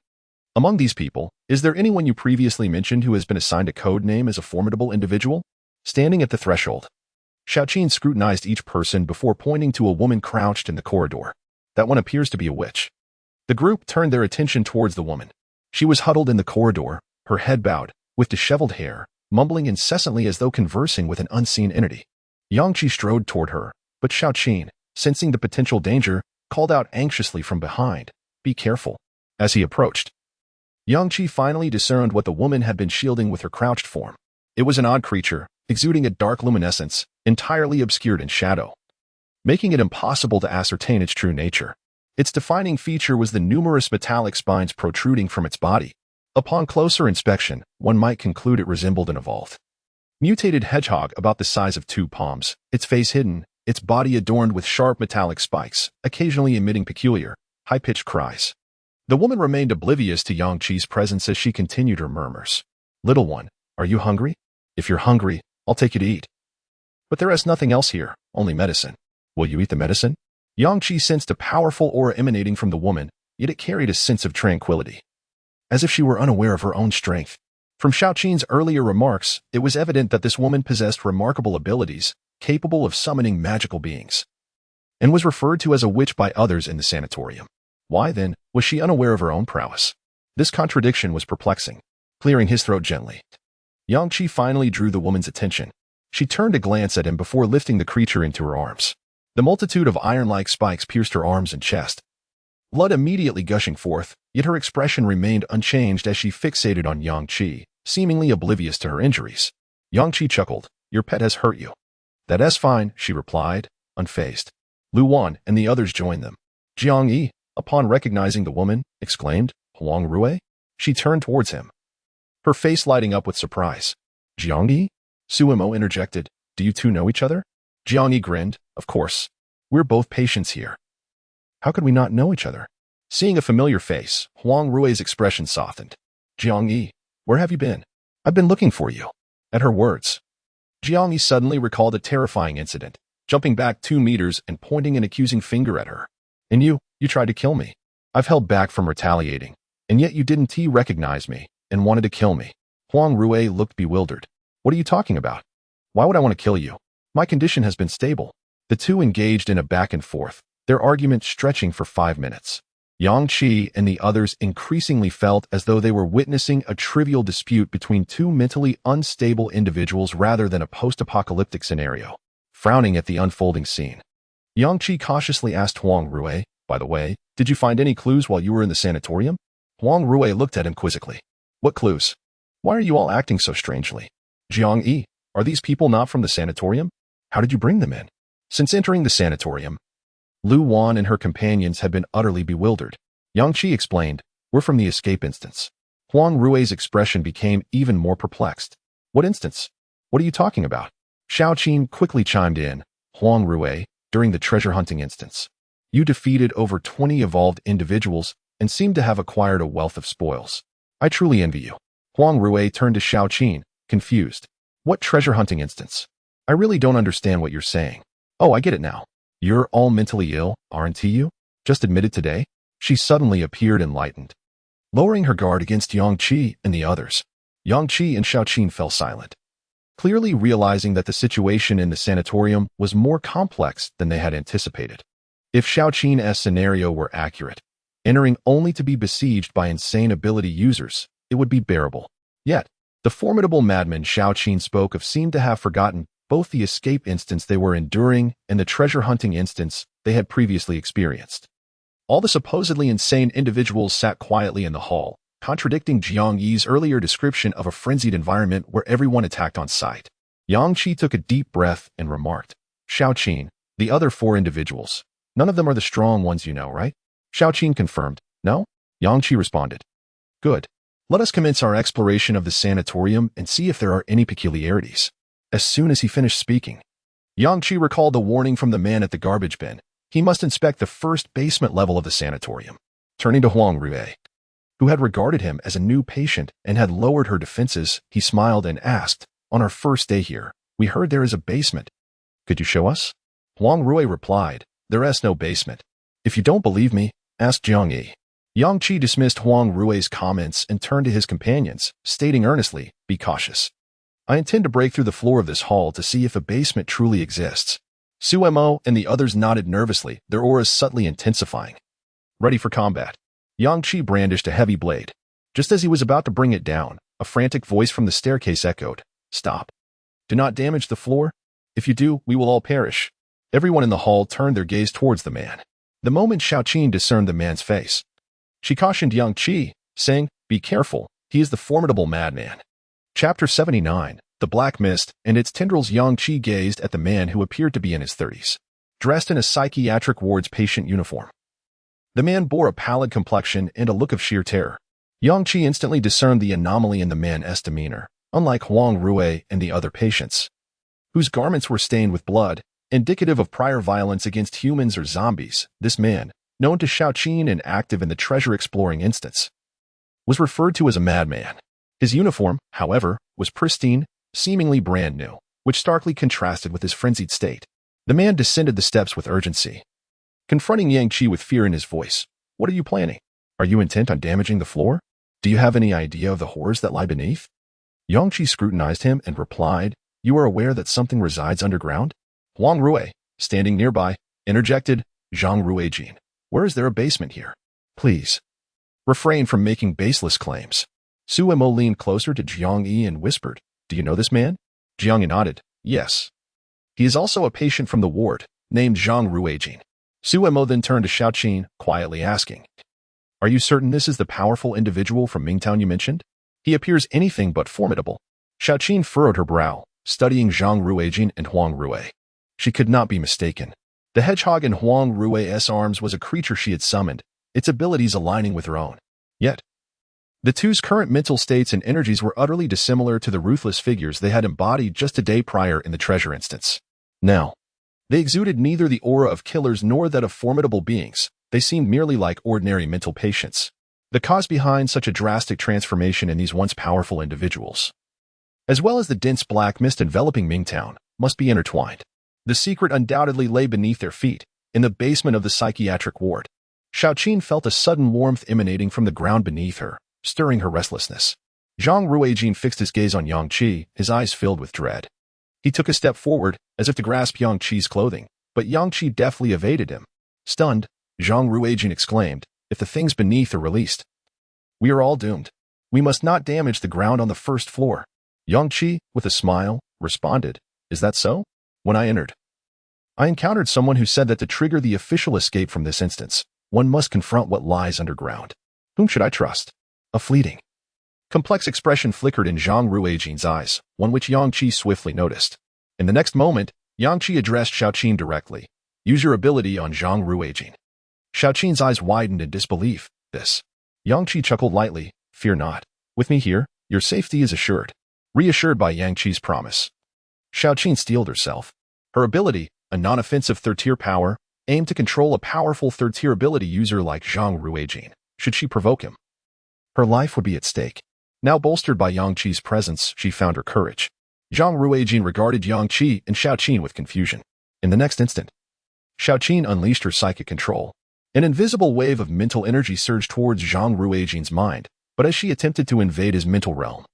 Speaker 1: Among these people, is there anyone you previously mentioned who has been assigned a code name as a formidable individual? Standing at the threshold, Xiao Qin scrutinized each person before pointing to a woman crouched in the corridor. That one appears to be a witch. The group turned their attention towards the woman. She was huddled in the corridor, her head bowed, with disheveled hair, mumbling incessantly as though conversing with an unseen entity. Yang Qi strode toward her, but Xiao Qin, sensing the potential danger, called out anxiously from behind, "Be careful." As he approached, Yang Qi finally discerned what the woman had been shielding with her crouched form. It was an odd creature, exuding a dark luminescence, entirely obscured in shadow, making it impossible to ascertain its true nature. Its defining feature was the numerous metallic spines protruding from its body. Upon closer inspection, one might conclude it resembled an evolved mutated hedgehog about the size of 2 palms, its face hidden, its body adorned with sharp metallic spikes, occasionally emitting peculiar, high-pitched cries. The woman remained oblivious to Yang Qi's presence as she continued her murmurs. "Little one, are you hungry? If you're hungry, I'll take you to eat. But there is nothing else here, only medicine. Will you eat the medicine?" Yang Qi sensed a powerful aura emanating from the woman, yet it carried a sense of tranquility, as if she were unaware of her own strength. From Xiao Qin's earlier remarks, it was evident that this woman possessed remarkable abilities, capable of summoning magical beings, and was referred to as a witch by others in the sanatorium. Why, then, was she unaware of her own prowess? This contradiction was perplexing. Clearing his throat gently, Yang Qi finally drew the woman's attention. She turned to glance at him before lifting the creature into her arms. The multitude of iron-like spikes pierced her arms and chest, blood immediately gushing forth, yet her expression remained unchanged as she fixated on Yang Qi, seemingly oblivious to her injuries. Yang Qi chuckled. "Your pet has hurt you." "That's fine," she replied, unfazed. Lu Wan and the others joined them. Jiang Yi, upon recognizing the woman, exclaimed, "Huang Rui?" She turned towards him, her face lighting up with surprise. "Jiang Yi?" Suimo interjected. "Do you two know each other?" Jiang Yi grinned. "Of course. We're both patients here. How could we not know each other?" Seeing a familiar face, Huang Rui's expression softened. "Jiang Yi, where have you been? I've been looking for you." At her words, Jiang Yi suddenly recalled a terrifying incident, jumping back 2 meters and pointing an accusing finger at her. "And you tried to kill me. I've held back from retaliating, and yet you didn't recognize me and wanted to kill me." Huang Rui looked bewildered. "What are you talking about? Why would I want to kill you? My condition has been stable." The two engaged in a back and forth, their argument stretching for 5 minutes. Yang Qi and the others increasingly felt as though they were witnessing a trivial dispute between 2 mentally unstable individuals rather than a post-apocalyptic scenario. Frowning at the unfolding scene, Yang Qi cautiously asked Huang Rui, "By the way, did you find any clues while you were in the sanatorium?" Huang Rui looked at him quizzically. "What clues? Why are you all acting so strangely?" "Jiang Yi, are these people not from the sanatorium? How did you bring them in?" Since entering the sanatorium, Lu Wan and her companions had been utterly bewildered. Yang Qi explained, "We're from the escape instance." Huang Rui's expression became even more perplexed. "What instance? What are you talking about?" Xiao Qin quickly chimed in. "Huang Rui, during the treasure-hunting instance, you defeated over 20 evolved individuals and seem to have acquired a wealth of spoils. I truly envy you." Huang Rui turned to Xiao Qin, confused. "What treasure-hunting instance?" I really don't understand what you're saying. Oh, I get it now. You're all mentally ill, aren't you? Just admitted today? She suddenly appeared enlightened. Lowering her guard against Yang Qi and the others, Yang Qi and Xiaoqin fell silent, clearly realizing that the situation in the sanatorium was more complex than they had anticipated. If Xiaoqin's scenario were accurate, entering only to be besieged by insane ability users, it would be bearable. Yet, the formidable madman Xiaoqin spoke of seemed to have forgotten both the escape instance they were enduring and the treasure-hunting instance they had previously experienced. All the supposedly insane individuals sat quietly in the hall, contradicting Jiang Yi's earlier description of a frenzied environment where everyone attacked on sight. Yang Qi took a deep breath and remarked, Xiaoqin, the other 4 individuals. None of them are the strong ones you know, right? Xiaoqin confirmed, no? Yang Qi responded. Good. Let us commence our exploration of the sanatorium and see if there are any peculiarities. As soon as he finished speaking, Yang Qi recalled the warning from the man at the garbage bin. He must inspect the first basement level of the sanatorium. Turning to Huang Rui, who had regarded him as a new patient and had lowered her defenses, he smiled and asked, on our first day here, we heard there is a basement. Could you show us? Huang Rui replied, there is no basement. If you don't believe me, ask Jiang Yi. Yang Qi dismissed Huang Rui's comments and turned to his companions, stating earnestly, be cautious. I intend to break through the floor of this hall to see if a basement truly exists. Su Mo and the others nodded nervously, their auras subtly intensifying. Ready for combat. Yang Qi brandished a heavy blade. Just as he was about to bring it down, a frantic voice from the staircase echoed, stop. Do not damage the floor. If you do, we will all perish. Everyone in the hall turned their gaze towards the man. The moment Xiaoqin discerned the man's face, she cautioned Yang Qi, saying, be careful, he is the formidable madman. Chapter 79, The Black Mist, and its tendrils. Yang Qi gazed at the man who appeared to be in his 30s, dressed in a psychiatric ward's patient uniform. The man bore a pallid complexion and a look of sheer terror. Yang Qi instantly discerned the anomaly in the man's demeanor, unlike Huang Rui and the other patients, whose garments were stained with blood, indicative of prior violence against humans or zombies. This man, known to Xiaoqin and active in the treasure-exploring instance, was referred to as a madman. His uniform, however, was pristine, seemingly brand new, which starkly contrasted with his frenzied state. The man descended the steps with urgency, confronting Yang Qi with fear in his voice. What are you planning? Are you intent on damaging the floor? Do you have any idea of the horrors that lie beneath? Yang Qi scrutinized him and replied, you are aware that something resides underground? Huang Rui, standing nearby, interjected, Zhang Ruijin, where is there a basement here? Please, refrain from making baseless claims. Su Mo leaned closer to Jiang Yi and whispered, do you know this man? Jiang Yi nodded, yes. He is also a patient from the ward, named Zhang Ruijin. Su Mo then turned to Xiaoqin, quietly asking, are you certain this is the powerful individual from Mingtown you mentioned? He appears anything but formidable. Xiaoqin furrowed her brow, studying Zhang Ruijin and Huang Rui. She could not be mistaken. The hedgehog in Huang Rui's arms was a creature she had summoned, its abilities aligning with her own. Yet, the two's current mental states and energies were utterly dissimilar to the ruthless figures they had embodied just a day prior in the treasure instance. Now, they exuded neither the aura of killers nor that of formidable beings. They seemed merely like ordinary mental patients. The cause behind such a drastic transformation in these once powerful individuals, as well as the dense black mist enveloping Mingtown, must be intertwined. The secret undoubtedly lay beneath their feet, in the basement of the psychiatric ward. Xiaoqin felt a sudden warmth emanating from the ground beneath her, stirring her restlessness. Zhang Ruijin fixed his gaze on Yang Qi, his eyes filled with dread. He took a step forward, as if to grasp Yang Qi's clothing, but Yang Qi deftly evaded him. Stunned, Zhang Ruijin exclaimed, if the things beneath are released, we are all doomed. We must not damage the ground on the first floor. Yang Qi, with a smile, responded, is that so? When I entered, I encountered someone who said that to trigger the official escape from this instance, one must confront what lies underground. Whom should I trust? A fleeting, complex expression flickered in Zhang Ruijin's eyes, one which Yang Qi swiftly noticed. In the next moment, Yang Qi addressed Xiaoqin directly. Use your ability on Zhang Ruijin. Xiaoqin's eyes widened in disbelief. This. Yang Qi chuckled lightly. Fear not. With me here, your safety is assured. Reassured by Yang Qi's promise, Xiaoqin steeled herself. Her ability, a non-offensive third-tier power, aimed to control a powerful third-tier ability user like Zhang Ruijin. Should she provoke him, her life would be at stake. Now bolstered by Yang Qi's presence, she found her courage. Zhang Ruijin regarded Yang Qi and Xiao Qin with confusion. In the next instant, Xiao Qin unleashed her psychic control. An invisible wave of mental energy surged towards Zhang Ruijin's mind, but as she attempted to invade his mental realm,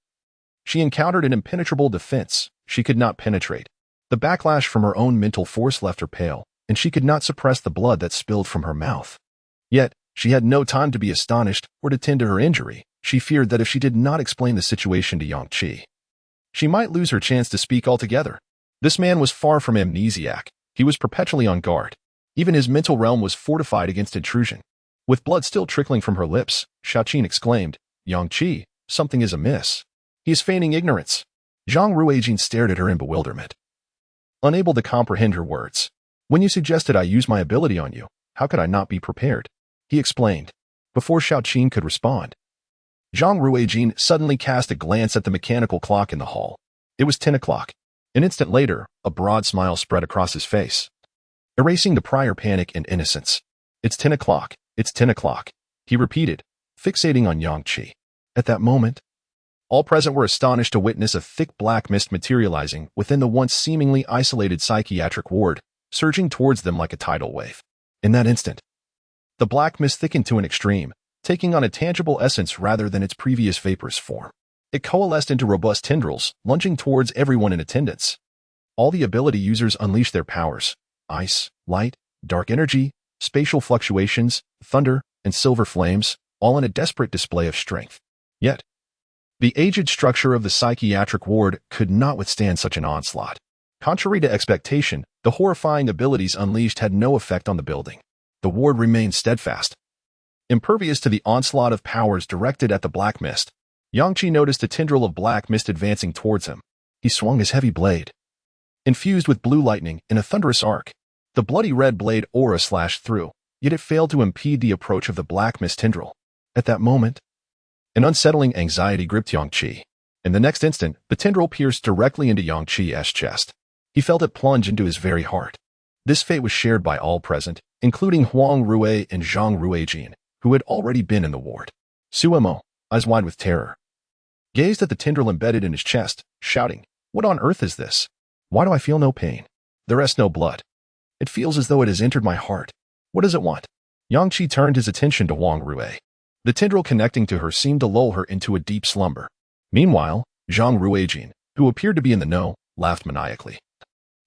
Speaker 1: she encountered an impenetrable defense she could not penetrate. The backlash from her own mental force left her pale, and she could not suppress the blood that spilled from her mouth. Yet, she had no time to be astonished or to tend to her injury. She feared that if she did not explain the situation to Yang Qi, she might lose her chance to speak altogether. This man was far from amnesiac. He was perpetually on guard. Even his mental realm was fortified against intrusion. With blood still trickling from her lips, Xiao Qin exclaimed, "Yang Qi, something is amiss. He is feigning ignorance." Zhang Ruijin stared at her in bewilderment, unable to comprehend her words. "When you suggested I use my ability on you, how could I not be prepared?" he explained. Before Xiao Qin could respond, Zhang Ruijin suddenly cast a glance at the mechanical clock in the hall. It was 10 o'clock. An instant later, a broad smile spread across his face, erasing the prior panic and innocence. "It's 10 o'clock. It's 10 o'clock," he repeated, fixating on Yang Qi. At that moment, all present were astonished to witness a thick black mist materializing within the once seemingly isolated psychiatric ward, surging towards them like a tidal wave. In that instant, the black mist thickened to an extreme, taking on a tangible essence rather than its previous vaporous form. It coalesced into robust tendrils, lunging towards everyone in attendance. All the ability users unleashed their powers: ice, light, dark energy, spatial fluctuations, thunder, and silver flames, all in a desperate display of strength. Yet, the aged structure of the psychiatric ward could not withstand such an onslaught. Contrary to expectation, the horrifying abilities unleashed had no effect on the building. The ward remained steadfast, impervious to the onslaught of powers directed at the black mist. Yang Qi noticed a tendril of black mist advancing towards him. He swung his heavy blade, infused with blue lightning in a thunderous arc. The bloody red blade aura slashed through, yet it failed to impede the approach of the black mist tendril. At that moment, an unsettling anxiety gripped Yang Qi. In the next instant, the tendril pierced directly into Yang Qi's chest. He felt it plunge into his very heart. This fate was shared by all present, including Huang Rui and Zhang Ruijin, who had already been in the ward. Suemo, eyes wide with terror, gazed at the tendril embedded in his chest, shouting, "What on earth is this? Why do I feel no pain? There is no blood. It feels as though it has entered my heart. What does it want?" Yang Qi turned his attention to Huang Rui. The tendril connecting to her seemed to lull her into a deep slumber. Meanwhile, Zhang Ruijin, who appeared to be in the know, laughed maniacally,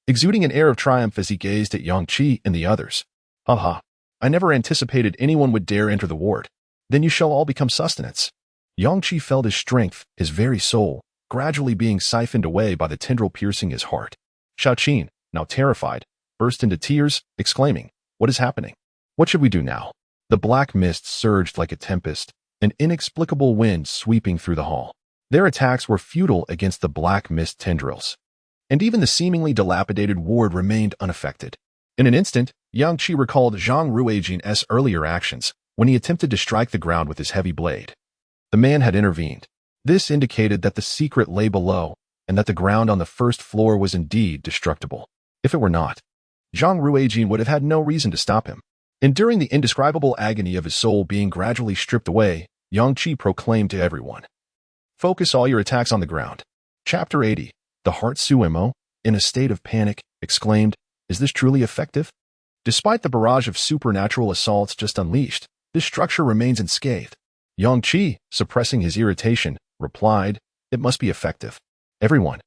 Speaker 1: exuding an air of triumph as he gazed at Yang Qi and the others. "Ha! I never anticipated anyone would dare enter the ward. Then you shall all become sustenance." Yang Qi felt his strength, his very soul, gradually being siphoned away by the tendril piercing his heart. Xiao Qin, now terrified, burst into tears, exclaiming, "What is happening? What should we do now?" The black mist surged like a tempest, an inexplicable wind sweeping through the hall. Their attacks were futile against the black mist tendrils, and even the seemingly dilapidated ward remained unaffected. In an instant, Yang Qi recalled Zhang Ruijin's earlier actions when he attempted to strike the ground with his heavy blade. The man had intervened. This indicated that the secret lay below, and that the ground on the first floor was indeed destructible. If it were not, Zhang Ruijin would have had no reason to stop him. Enduring the indescribable agony of his soul being gradually stripped away, Yang Qi proclaimed to everyone, "Focus all your attacks on the ground." Chapter 80. The Heart Suemo, in a state of panic, exclaimed, "Is this truly effective?" Despite the barrage of supernatural assaults just unleashed, this structure remains unscathed. Yang Qi, suppressing his irritation, replied, "It must be effective. Everyone,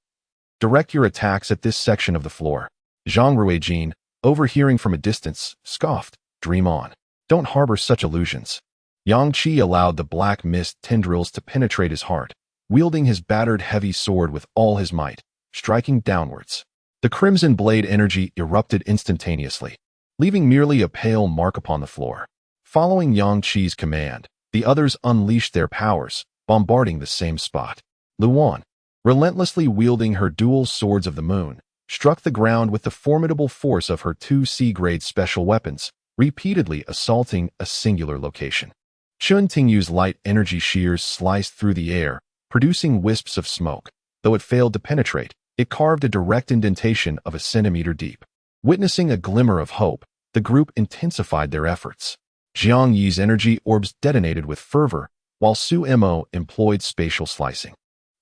Speaker 1: direct your attacks at this section of the floor." Zhang Ruijin, overhearing from a distance, scoffed, "Dream on. Don't harbor such illusions." Yang Qi allowed the black mist tendrils to penetrate his heart, wielding his battered heavy sword with all his might, striking downwards. The crimson blade energy erupted instantaneously, leaving merely a pale mark upon the floor. Following Yang Qi's command, the others unleashed their powers, bombarding the same spot. Luan, relentlessly wielding her dual swords of the moon, struck the ground with the formidable force of her two C-grade special weapons, repeatedly assaulting a singular location. Chun Tingyu's light energy shears sliced through the air, producing wisps of smoke. Though it failed to penetrate, it carved a direct indentation of a centimeter deep. Witnessing a glimmer of hope, the group intensified their efforts. Jiang Yi's energy orbs detonated with fervor, while Su Mo employed spatial slicing.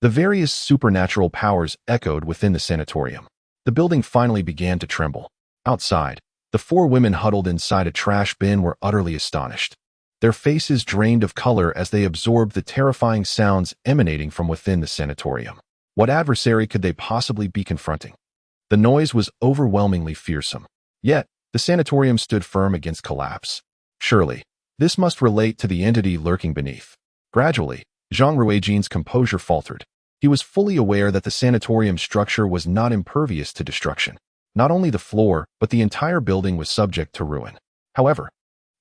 Speaker 1: The various supernatural powers echoed within the sanatorium. The building finally began to tremble. Outside, the four women huddled inside a trash bin were utterly astonished. Their faces drained of color as they absorbed the terrifying sounds emanating from within the sanatorium. What adversary could they possibly be confronting? The noise was overwhelmingly fearsome. Yet, the sanatorium stood firm against collapse. Surely, this must relate to the entity lurking beneath. Gradually, Zhang Ruijin's composure faltered. He was fully aware that the sanatorium structure was not impervious to destruction. Not only the floor, but the entire building was subject to ruin. However,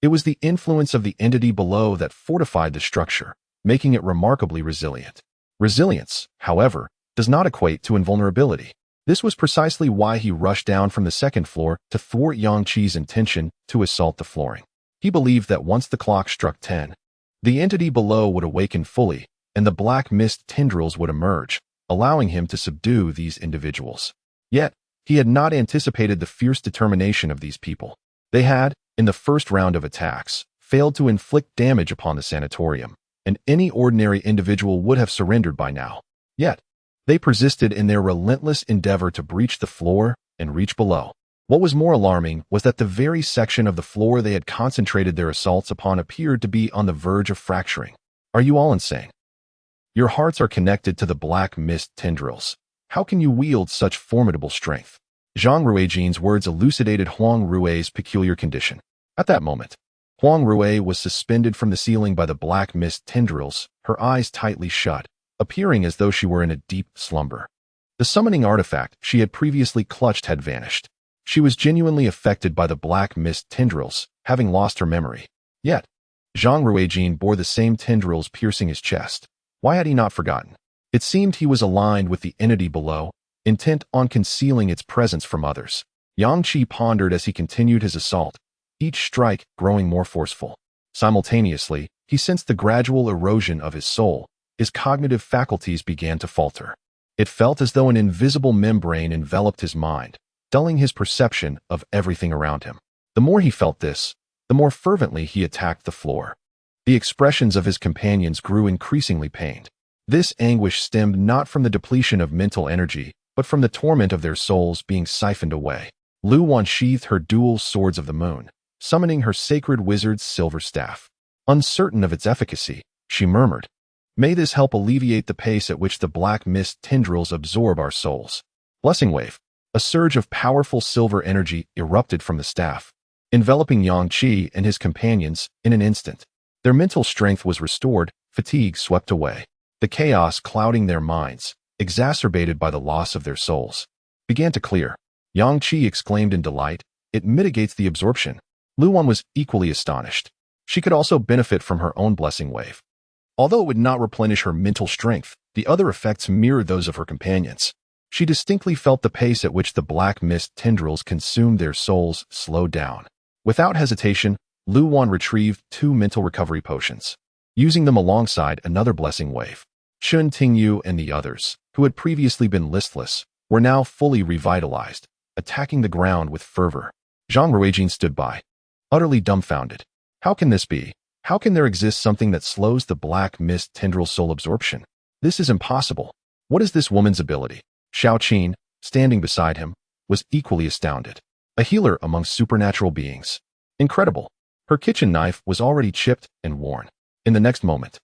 Speaker 1: it was the influence of the entity below that fortified the structure, making it remarkably resilient. Resilience, however, does not equate to invulnerability. This was precisely why he rushed down from the second floor to thwart Yang Qi's intention to assault the flooring. He believed that once the clock struck 10, the entity below would awaken fully, and the black mist tendrils would emerge, allowing him to subdue these individuals. Yet, he had not anticipated the fierce determination of these people. They had, in the first round of attacks, failed to inflict damage upon the sanatorium, and any ordinary individual would have surrendered by now. Yet, they persisted in their relentless endeavor to breach the floor and reach below. What was more alarming was that the very section of the floor they had concentrated their assaults upon appeared to be on the verge of fracturing. Are you all insane? Your hearts are connected to the black mist tendrils. How can you wield such formidable strength? Zhang Ruijin's words elucidated Huang Rui's peculiar condition. At that moment, Huang Rui was suspended from the ceiling by the black mist tendrils, her eyes tightly shut, appearing as though she were in a deep slumber. The summoning artifact she had previously clutched had vanished. She was genuinely affected by the black mist tendrils, having lost her memory. Yet, Zhang Ruijin bore the same tendrils piercing his chest. Why had he not forgotten? It seemed he was aligned with the entity below, intent on concealing its presence from others. Yang Qi pondered as he continued his assault, each strike growing more forceful. Simultaneously, he sensed the gradual erosion of his soul. His cognitive faculties began to falter. It felt as though an invisible membrane enveloped his mind, dulling his perception of everything around him. The more he felt this, the more fervently he attacked the floor. The expressions of his companions grew increasingly pained. This anguish stemmed not from the depletion of mental energy, but from the torment of their souls being siphoned away. Lu Wan sheathed her dual swords of the moon, summoning her sacred wizard's silver staff. Uncertain of its efficacy, she murmured, "May this help alleviate the pace at which the black mist tendrils absorb our souls." Blessing wave. A surge of powerful silver energy erupted from the staff, enveloping Yang Qi and his companions in an instant. Their mental strength was restored, fatigue swept away. The chaos clouding their minds, exacerbated by the loss of their souls, began to clear. Yang Qi exclaimed in delight, "It mitigates the absorption." Lu Wan was equally astonished. She could also benefit from her own blessing wave. Although it would not replenish her mental strength, the other effects mirrored those of her companions. She distinctly felt the pace at which the black mist tendrils consumed their souls slow down. Without hesitation, Lu Wan retrieved 2 mental recovery potions, using them alongside another blessing wave. Chun Tingyu and the others, who had previously been listless, were now fully revitalized, attacking the ground with fervor. Zhang Ruijin stood by, utterly dumbfounded. How can this be? How can there exist something that slows the black mist tendril soul absorption? This is impossible. What is this woman's ability? Xiao Qin, standing beside him, was equally astounded. A healer among supernatural beings. Incredible. Her kitchen knife was already chipped and worn. In the next moment,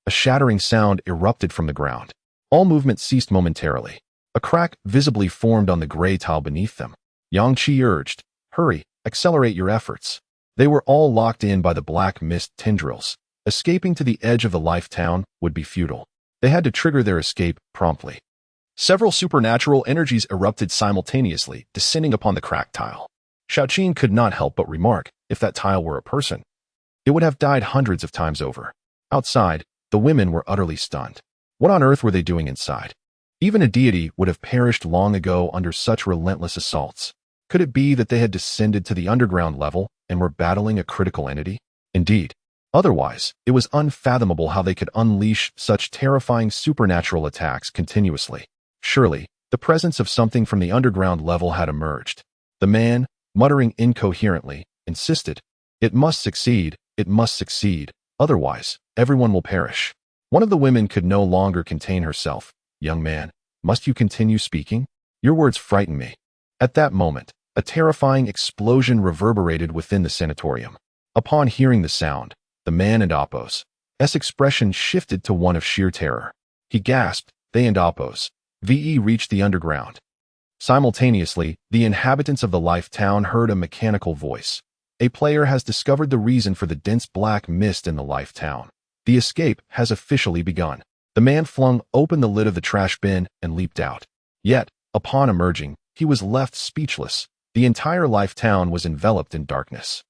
Speaker 1: a shattering sound erupted from the ground. All movement ceased momentarily. A crack visibly formed on the gray tile beneath them. Yang Qi urged, "Hurry, accelerate your efforts." They were all locked in by the black mist tendrils. Escaping to the edge of the life town would be futile. They had to trigger their escape promptly. Several supernatural energies erupted simultaneously, descending upon the cracked tile. Xiaoqin could not help but remark, if that tile were a person, it would have died hundreds of times over. Outside, the women were utterly stunned. What on earth were they doing inside? Even a deity would have perished long ago under such relentless assaults. Could it be that they had descended to the underground level and were battling a critical entity? Indeed. Otherwise, it was unfathomable how they could unleash such terrifying supernatural attacks continuously. Surely, the presence of something from the underground level had emerged. The man, muttering incoherently, insisted, "It must succeed, otherwise, everyone will perish." One of the women could no longer contain herself. Young man, must you continue speaking? Your words frighten me. At that moment, a terrifying explosion reverberated within the sanatorium. Upon hearing the sound, the man and Apo's expression shifted to one of sheer terror. He gasped, they and Apo's VE reached the underground. Simultaneously, the inhabitants of the Life Town heard a mechanical voice. A player has discovered the reason for the dense black mist in the Life Town. The escape has officially begun. The man flung open the lid of the trash bin and leaped out. Yet, upon emerging, he was left speechless. The entire Life Town was enveloped in darkness.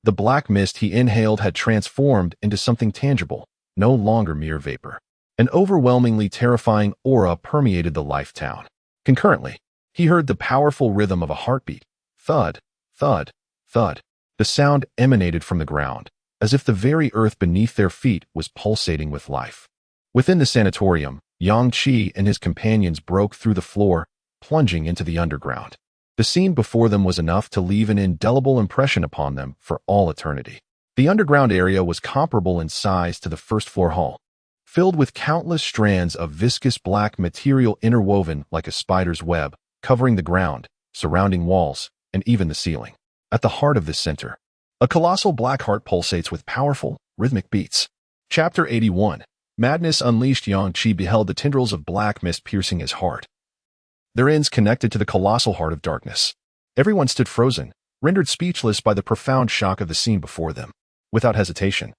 Speaker 1: The black mist he inhaled had transformed into something tangible, no longer mere vapor. An overwhelmingly terrifying aura permeated the Life Town. Concurrently, he heard the powerful rhythm of a heartbeat. Thud, thud, thud. The sound emanated from the ground, as if the very earth beneath their feet was pulsating with life. Within the sanatorium, Yang Qi and his companions broke through the floor, plunging into the underground. The scene before them was enough to leave an indelible impression upon them for all eternity. The underground area was comparable in size to the first-floor hall, filled with countless strands of viscous black material interwoven like a spider's web, covering the ground, surrounding walls, and even the ceiling. At the heart of this center, a colossal black heart pulsates with powerful, rhythmic beats. Chapter 81. Madness Unleashed. Yang Qi beheld the tendrils of black mist piercing his heart, their ends connected to the colossal heart of darkness. Everyone stood frozen, rendered speechless by the profound shock of the scene before them. Without hesitation,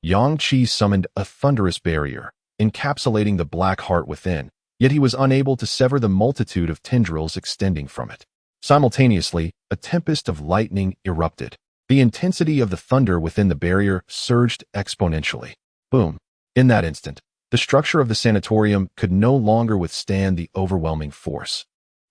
Speaker 1: Yang Qi summoned a thunderous barrier, encapsulating the black heart within, yet he was unable to sever the multitude of tendrils extending from it. Simultaneously, a tempest of lightning erupted. The intensity of the thunder within the barrier surged exponentially. Boom! In that instant, the structure of the sanatorium could no longer withstand the overwhelming force,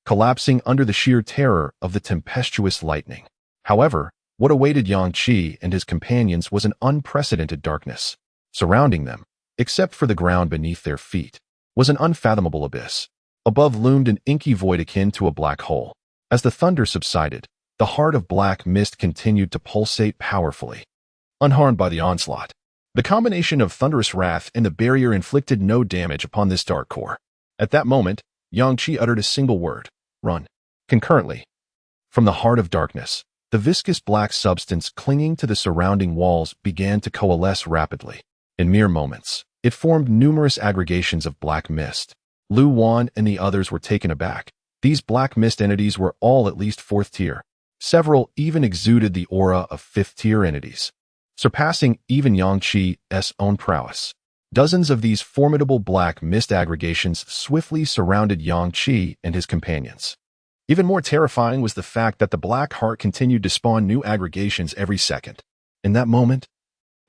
Speaker 1: collapsing under the sheer terror of the tempestuous lightning. However, what awaited Yang Qi and his companions was an unprecedented darkness. Surrounding them, except for the ground beneath their feet, was an unfathomable abyss. Above loomed an inky void akin to a black hole. As the thunder subsided, the heart of black mist continued to pulsate powerfully, unharmed by the onslaught. The combination of thunderous wrath and the barrier inflicted no damage upon this dark core. At that moment, Yang Qi uttered a single word: run. Concurrently, from the heart of darkness, the viscous black substance clinging to the surrounding walls began to coalesce rapidly. In mere moments, it formed numerous aggregations of black mist. Lu Wan and the others were taken aback. These black mist entities were all at least 4th tier. Several even exuded the aura of 5th tier entities, surpassing even Yang Qi's own prowess. Dozens of these formidable black mist aggregations swiftly surrounded Yang Qi and his companions. Even more terrifying was the fact that the black heart continued to spawn new aggregations every second. In that moment,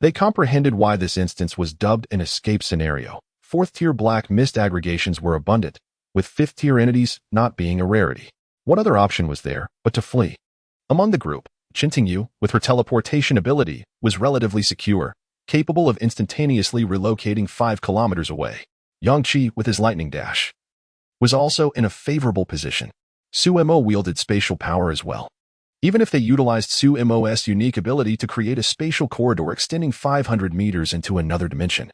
Speaker 1: they comprehended why this instance was dubbed an escape scenario. 4th tier black mist aggregations were abundant, with 5th tier entities not being a rarity. What other option was there but to flee? Among the group, Qintingyu, with her teleportation ability, was relatively secure, capable of instantaneously relocating 5 kilometers away. Yang Qi, with his lightning dash, was also in a favorable position. Su Mo wielded spatial power as well. Even if they utilized Su Mo's unique ability to create a spatial corridor extending 500 meters into another dimension,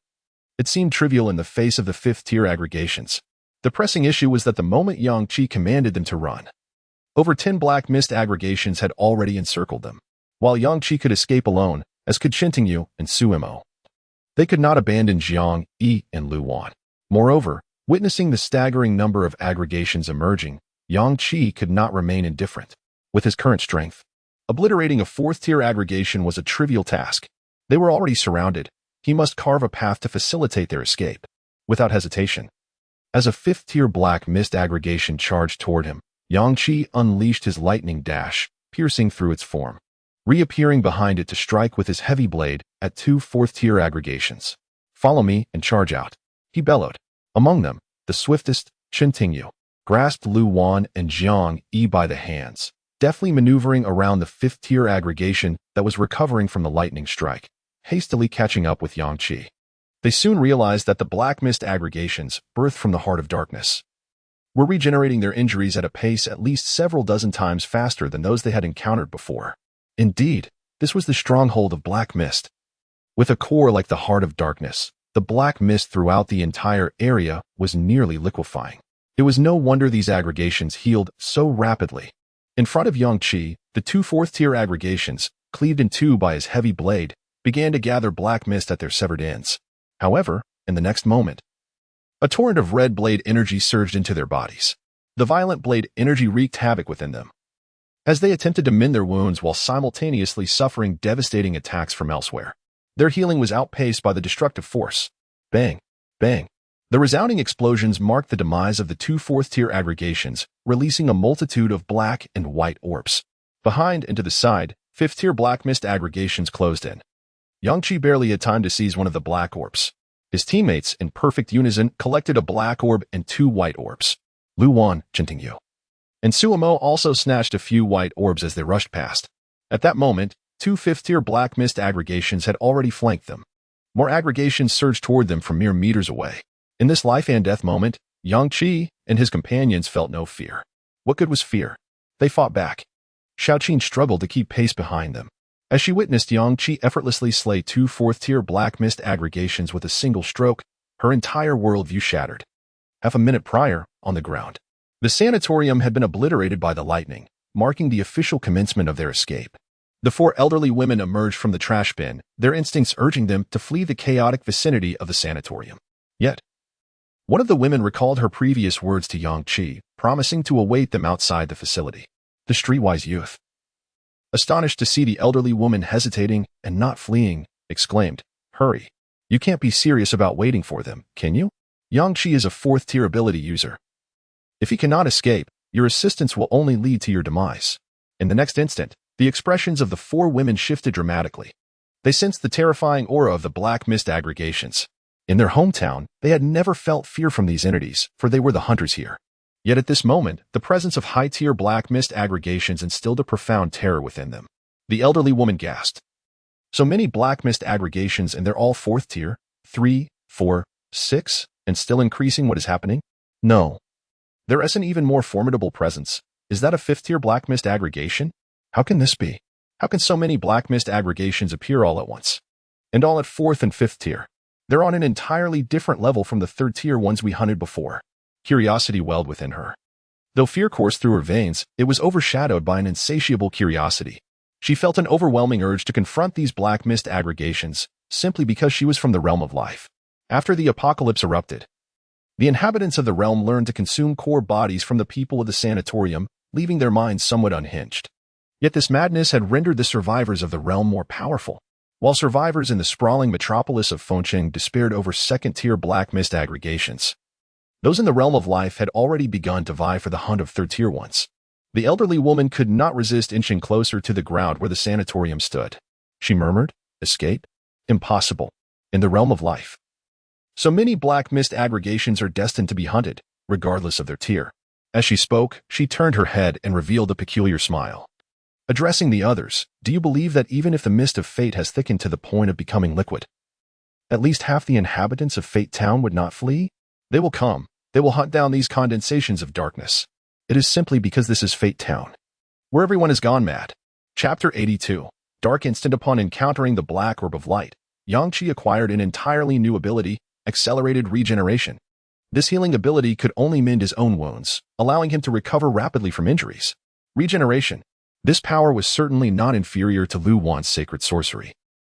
Speaker 1: it seemed trivial in the face of the 5th tier aggregations. The pressing issue was that the moment Yang Qi commanded them to run, over 10 black mist aggregations had already encircled them. While Yang Qi could escape alone, as could Qintingyu and Su Mo, they could not abandon Jiang Yi and Lu Wan. Moreover, witnessing the staggering number of aggregations emerging, Yang Qi could not remain indifferent. With his current strength, obliterating a 4th tier aggregation was a trivial task. They were already surrounded. He must carve a path to facilitate their escape. Without hesitation, as a 5th tier black mist aggregation charged toward him, Yang Qi unleashed his lightning dash, piercing through its form, reappearing behind it to strike with his heavy blade at 2 4th tier aggregations. Follow me and charge out, he bellowed. Among them, the swiftest, Qintingyu, grasped Lu Wan and Jiang Yi by the hands, deftly maneuvering around the 5th tier aggregation that was recovering from the lightning strike, hastily catching up with Yang Qi. They soon realized that the black mist aggregations, birthed from the heart of darkness, were regenerating their injuries at a pace at least several dozen times faster than those they had encountered before. Indeed, this was the stronghold of black mist. With a core like the heart of darkness, the The black mist throughout the entire area was nearly liquefying. It was no wonder these aggregations healed so rapidly. In front of Yang Qi, the two fourth-tier aggregations, cleaved in two by his heavy blade, began to gather black mist at their severed ends. However, in the next moment, a torrent of red blade energy surged into their bodies. The violent blade energy wreaked havoc within them, as they attempted to mend their wounds while simultaneously suffering devastating attacks from elsewhere. Their healing was outpaced by the destructive force. Bang! Bang! The resounding explosions marked the demise of the two fourth-tier aggregations, releasing a multitude of black and white orbs. Behind and to the side, fifth-tier black mist aggregations closed in. Yang Qi barely had time to seize one of the black orbs. His teammates, in perfect unison, collected a black orb and two white orbs. Lu Wan, Jintingyu, and Suamo also snatched a few white orbs as they rushed past. At that moment, two fifth-tier black mist aggregations had already flanked them. More aggregations surged toward them from mere meters away. In this life-and-death moment, Yang Qi and his companions felt no fear. What good was fear? They fought back. Xiaoqin struggled to keep pace behind them. As she witnessed Yang Qi effortlessly slay two fourth-tier black mist aggregations with a single stroke, her entire worldview shattered. Half a minute prior, on the ground, the sanatorium had been obliterated by the lightning, marking the official commencement of their escape. The four elderly women emerged from the trash bin, their instincts urging them to flee the chaotic vicinity of the sanatorium. Yet, one of the women recalled her previous words to Yang Qi, promising to await them outside the facility. The streetwise youth, astonished to see the elderly woman hesitating and not fleeing, exclaimed, "Hurry! You can't be serious about waiting for them, can you? Yang Qi is a fourth-tier ability user. If he cannot escape, your assistance will only lead to your demise." In the next instant, the expressions of the four women shifted dramatically. They sensed the terrifying aura of the black mist aggregations. In their hometown, they had never felt fear from these entities, for they were the hunters here. Yet at this moment, the presence of high-tier black mist aggregations instilled a profound terror within them. The elderly woman gasped. So many black mist aggregations, and they're all fourth tier? 3, 4, 6, and still increasing. What is happening? No. There is an even more formidable presence. Is that a fifth-tier black mist aggregation? How can this be? How can so many black mist aggregations appear all at once? And all at fourth and fifth tier. They're on an entirely different level from the third-tier ones we hunted before. Curiosity welled within her. Though fear coursed through her veins, it was overshadowed by an insatiable curiosity. She felt an overwhelming urge to confront these black mist aggregations, simply because she was from the realm of life. After the apocalypse erupted, the inhabitants of the realm learned to consume core bodies from the people of the sanatorium, leaving their minds somewhat unhinged. Yet this madness had rendered the survivors of the realm more powerful. While survivors in the sprawling metropolis of Fengcheng despaired over second-tier black mist aggregations, those in the realm of life had already begun to vie for the hunt of third-tier ones. The elderly woman could not resist inching closer to the ground where the sanatorium stood. She murmured, "Escape? Impossible. In the realm of life, so many black mist aggregations are destined to be hunted, regardless of their tier." As she spoke, she turned her head and revealed a peculiar smile. Addressing the others, "Do you believe that even if the mist of fate has thickened to the point of becoming liquid, at least half the inhabitants of Fate Town would not flee? They will come. They will hunt down these condensations of darkness. It is simply because this is Fate Town, where everyone has gone mad." Chapter 82. Dark instant. Upon encountering the black orb of light, Yang Qi acquired an entirely new ability, accelerated regeneration. This healing ability could only mend his own wounds, allowing him to recover rapidly from injuries. Regeneration. This power was certainly not inferior to Lu Wan's sacred sorcery.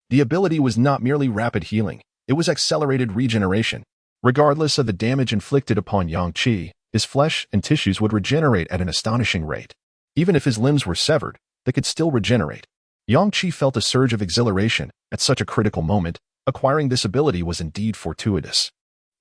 Speaker 1: The ability was not merely rapid healing, it was accelerated regeneration. Regardless of the damage inflicted upon Yang Qi, his flesh and tissues would regenerate at an astonishing rate. Even if his limbs were severed, they could still regenerate. Yang Qi felt a surge of exhilaration at such a critical moment. Acquiring this ability was indeed fortuitous.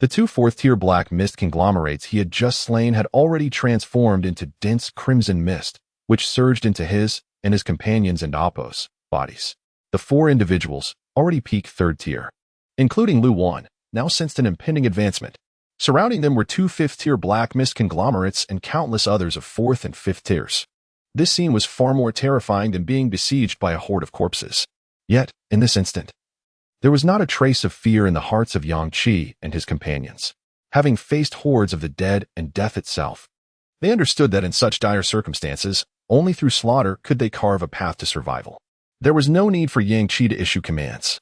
Speaker 1: The two fourth-tier black mist conglomerates he had just slain had already transformed into dense crimson mist, which surged into his and his companions' and Appo's bodies. The four individuals, already peak third tier, including Lu Wan, now sensed an impending advancement. Surrounding them were two fifth-tier black mist conglomerates and countless others of fourth and fifth tiers. This scene was far more terrifying than being besieged by a horde of corpses. Yet, in this instant, there was not a trace of fear in the hearts of Yang Qi and his companions. Having faced hordes of the dead and death itself, they understood that in such dire circumstances, only through slaughter could they carve a path to survival. There was no need for Yang Qi to issue commands.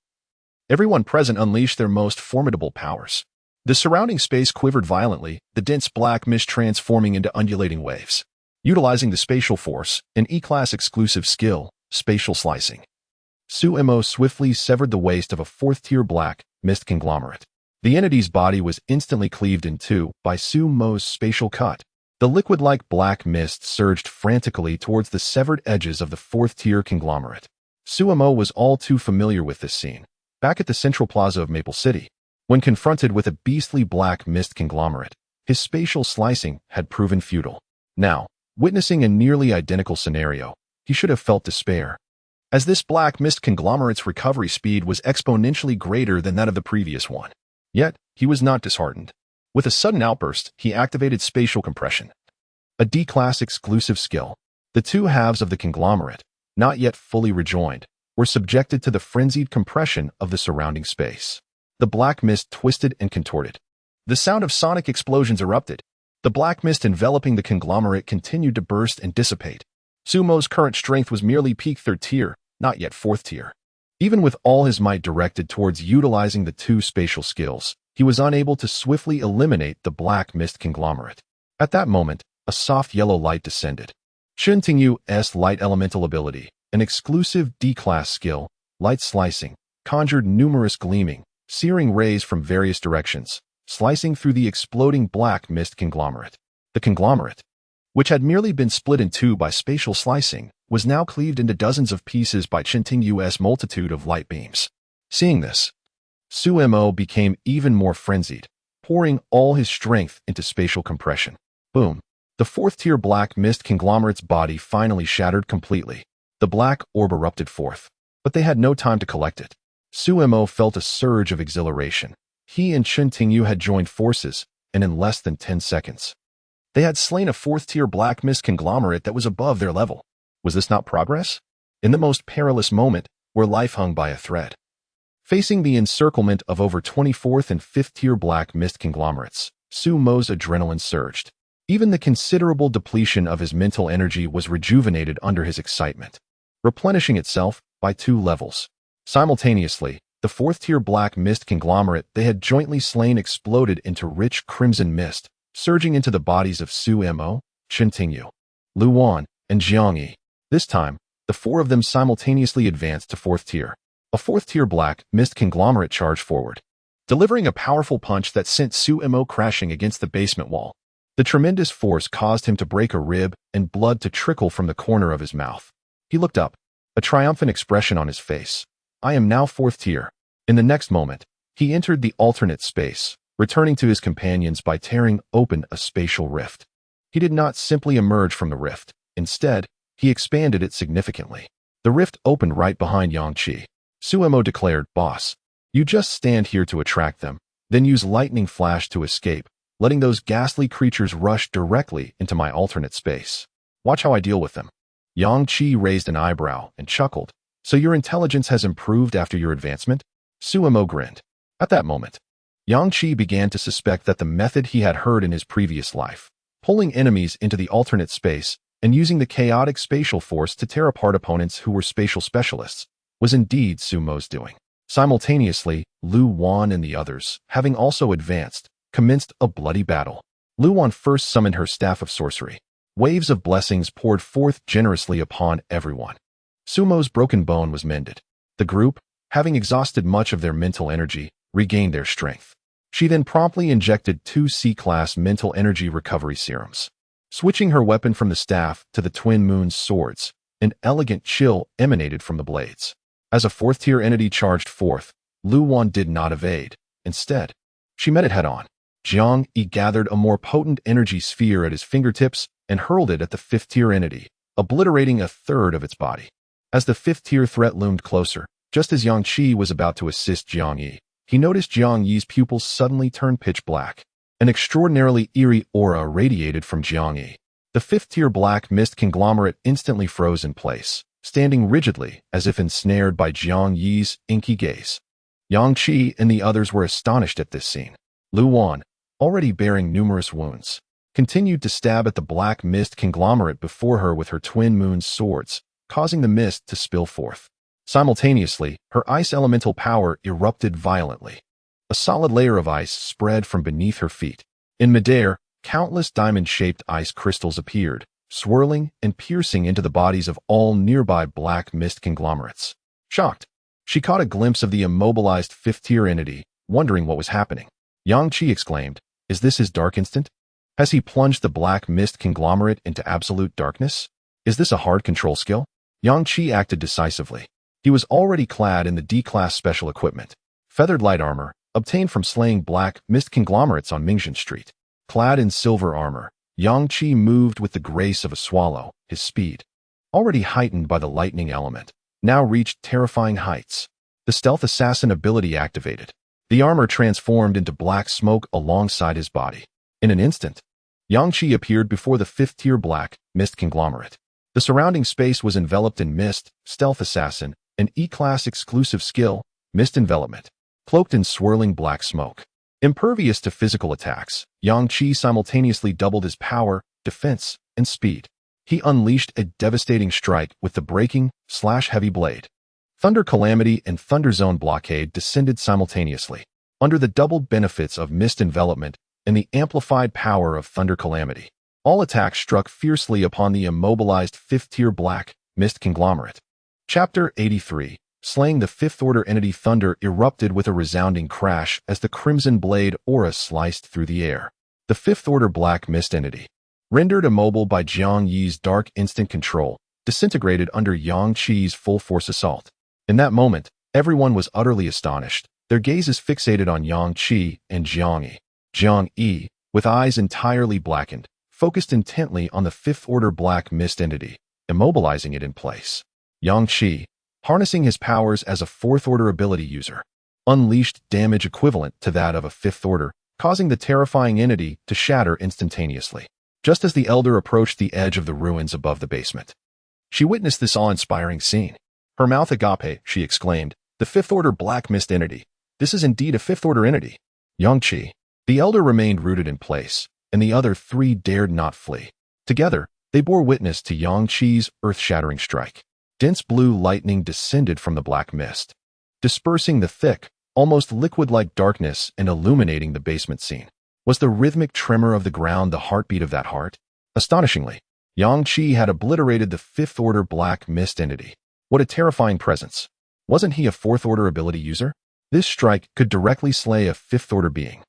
Speaker 1: Everyone present unleashed their most formidable powers. The surrounding space quivered violently, the dense black mist transforming into undulating waves. Utilizing the spatial force, an E-class exclusive skill, spatial slicing. Sumo swiftly severed the waist of a fourth-tier black mist conglomerate. The entity's body was instantly cleaved in two by Sumo's spatial cut. The liquid-like black mist surged frantically towards the severed edges of the fourth-tier conglomerate. Sumo was all too familiar with this scene, back at the central plaza of Maple City. When confronted with a beastly black mist conglomerate, his spatial slicing had proven futile. Now, witnessing a nearly identical scenario, he should have felt despair, as this black mist conglomerate's recovery speed was exponentially greater than that of the previous one. Yet, he was not disheartened. With a sudden outburst, he activated spatial compression, a D-class exclusive skill. The two halves of the conglomerate, not yet fully rejoined, were subjected to the frenzied compression of the surrounding space. The black mist twisted and contorted. The sound of sonic explosions erupted. The black mist enveloping the conglomerate continued to burst and dissipate. Sumo's current strength was merely peak third tier, not yet fourth tier. Even with all his might directed towards utilizing the two spatial skills, he was unable to swiftly eliminate the black mist conglomerate. At that moment, a soft yellow light descended. Shintingyu's light elemental ability, an exclusive D-class skill, light slicing, conjured numerous gleaming, searing rays from various directions, slicing through the exploding black mist conglomerate. The conglomerate, which had merely been split in two by spatial slicing, was now cleaved into dozens of pieces by Shintingyu's multitude of light beams. Seeing this, Sumo became even more frenzied, pouring all his strength into spatial compression. Boom. The fourth-tier black mist conglomerate's body finally shattered completely. The black orb erupted forth, but they had no time to collect it. Sumo felt a surge of exhilaration. He and Shintingyu had joined forces, and in less than 10 seconds, they had slain a fourth-tier black mist conglomerate that was above their level. Was this not progress? In the most perilous moment, where life hung by a thread. Facing the encirclement of over 24th and 5th-tier black mist conglomerates, Sumo's adrenaline surged. Even the considerable depletion of his mental energy was rejuvenated under his excitement, replenishing itself by 2 levels. Simultaneously, the 4th-tier black mist conglomerate they had jointly slain exploded into rich crimson mist, surging into the bodies of Sumo, Shintingyu, Luwan, and Jiangyi. This time, the 4 of them simultaneously advanced to 4th tier. A 4th-tier black mist conglomerate charged forward, delivering a powerful punch that sent Sumo crashing against the basement wall. The tremendous force caused him to break a rib and blood to trickle from the corner of his mouth. He looked up, a triumphant expression on his face. I am now 4th tier. In the next moment, he entered the alternate space, returning to his companions by tearing open a spatial rift. He did not simply emerge from the rift. Instead, he expanded it significantly. The rift opened right behind Yangqi. Sumo declared, "Boss, you just stand here to attract them, then use lightning flash to escape, letting those ghastly creatures rush directly into my alternate space. Watch how I deal with them." Yangqi raised an eyebrow and chuckled. "So your intelligence has improved after your advancement?" Sumo grinned. At that moment, Yangqi began to suspect that the method he had heard in his previous life, pulling enemies into the alternate space and using the chaotic spatial force to tear apart opponents who were spatial specialists, was indeed Sumo's doing. Simultaneously, Lu Wan and the others, having also advanced, commenced a bloody battle. Lu Wan first summoned her staff of sorcery. Waves of blessings poured forth generously upon everyone. Sumo's broken bone was mended. The group, having exhausted much of their mental energy, regained their strength. She then promptly injected 2 C-class mental energy recovery serums. Switching her weapon from the staff to the Twin Moon's swords, an elegant chill emanated from the blades. As a 4th-tier entity charged forth, Lu Wan did not evade. Instead, she met it head-on. Jiang Yi gathered a more potent energy sphere at his fingertips and hurled it at the 5th-tier entity, obliterating a third of its body. As the 5th-tier threat loomed closer, just as Yangqi was about to assist Jiang Yi, he noticed Jiang Yi's pupils suddenly turn pitch black. An extraordinarily eerie aura radiated from Jiang Yi. The 5th-tier black mist conglomerate instantly froze in place, standing rigidly as if ensnared by Jiang Yi's inky gaze. Yangqi and the others were astonished at this scene. Lu Wan, already bearing numerous wounds, continued to stab at the black mist conglomerate before her with her Twin Moon's swords, causing the mist to spill forth. Simultaneously, her ice elemental power erupted violently. A solid layer of ice spread from beneath her feet. In midair, countless diamond-shaped ice crystals appeared, swirling and piercing into the bodies of all nearby black mist conglomerates. Shocked, she caught a glimpse of the immobilized fifth-tier entity, wondering what was happening. Yang Qi exclaimed, "Is this his dark instant? Has he plunged the black mist conglomerate into absolute darkness? Is this a hard control skill?" Yang Qi acted decisively. He was already clad in the D-class special equipment, feathered light armor, obtained from slaying black mist conglomerates on Mingxin Street. Clad in silver armor, Yang Qi moved with the grace of a swallow. His speed, already heightened by the lightning element, now reached terrifying heights. The stealth assassin ability activated. The armor transformed into black smoke alongside his body. In an instant, Yang Qi appeared before the fifth-tier black mist conglomerate. The surrounding space was enveloped in mist. Stealth assassin, an E-class exclusive skill, mist envelopment, cloaked in swirling black smoke. Impervious to physical attacks, Yang Qi simultaneously doubled his power, defense, and speed. He unleashed a devastating strike with the breaking/heavy blade. Thunder Calamity and Thunder Zone Blockade descended simultaneously. Under the doubled benefits of mist envelopment and the amplified power of Thunder Calamity, all attacks struck fiercely upon the immobilized fifth-tier black mist conglomerate. Chapter 83. Slaying the fifth-order entity. Thunder erupted with a resounding crash as the crimson blade aura sliced through the air. The fifth-order black mist entity, rendered immobile by Jiang Yi's dark instant control, disintegrated under Yang Qi's full-force assault. In that moment, everyone was utterly astonished, their gazes fixated on Yang Qi and Jiang Yi. Jiang Yi, with eyes entirely blackened, focused intently on the fifth-order black mist entity, immobilizing it in place. Yang Qi, harnessing his powers as a fourth-order ability user, unleashed damage equivalent to that of a fifth-order, causing the terrifying entity to shatter instantaneously. Just as the elder approached the edge of the ruins above the basement, she witnessed this awe-inspiring scene. Her mouth agape, she exclaimed, "The fifth-order black mist entity. This is indeed a fifth-order entity." Yang Qi. The elder remained rooted in place, and the other three dared not flee. Together, they bore witness to Yang Qi's earth-shattering strike. Dense blue lightning descended from the black mist, dispersing the thick, almost liquid-like darkness and illuminating the basement scene. Was the rhythmic tremor of the ground the heartbeat of that heart? Astonishingly, Yang Qi had obliterated the fifth-order black mist entity. What a terrifying presence. Wasn't he a fourth-order ability user? This strike could directly slay a fifth-order being.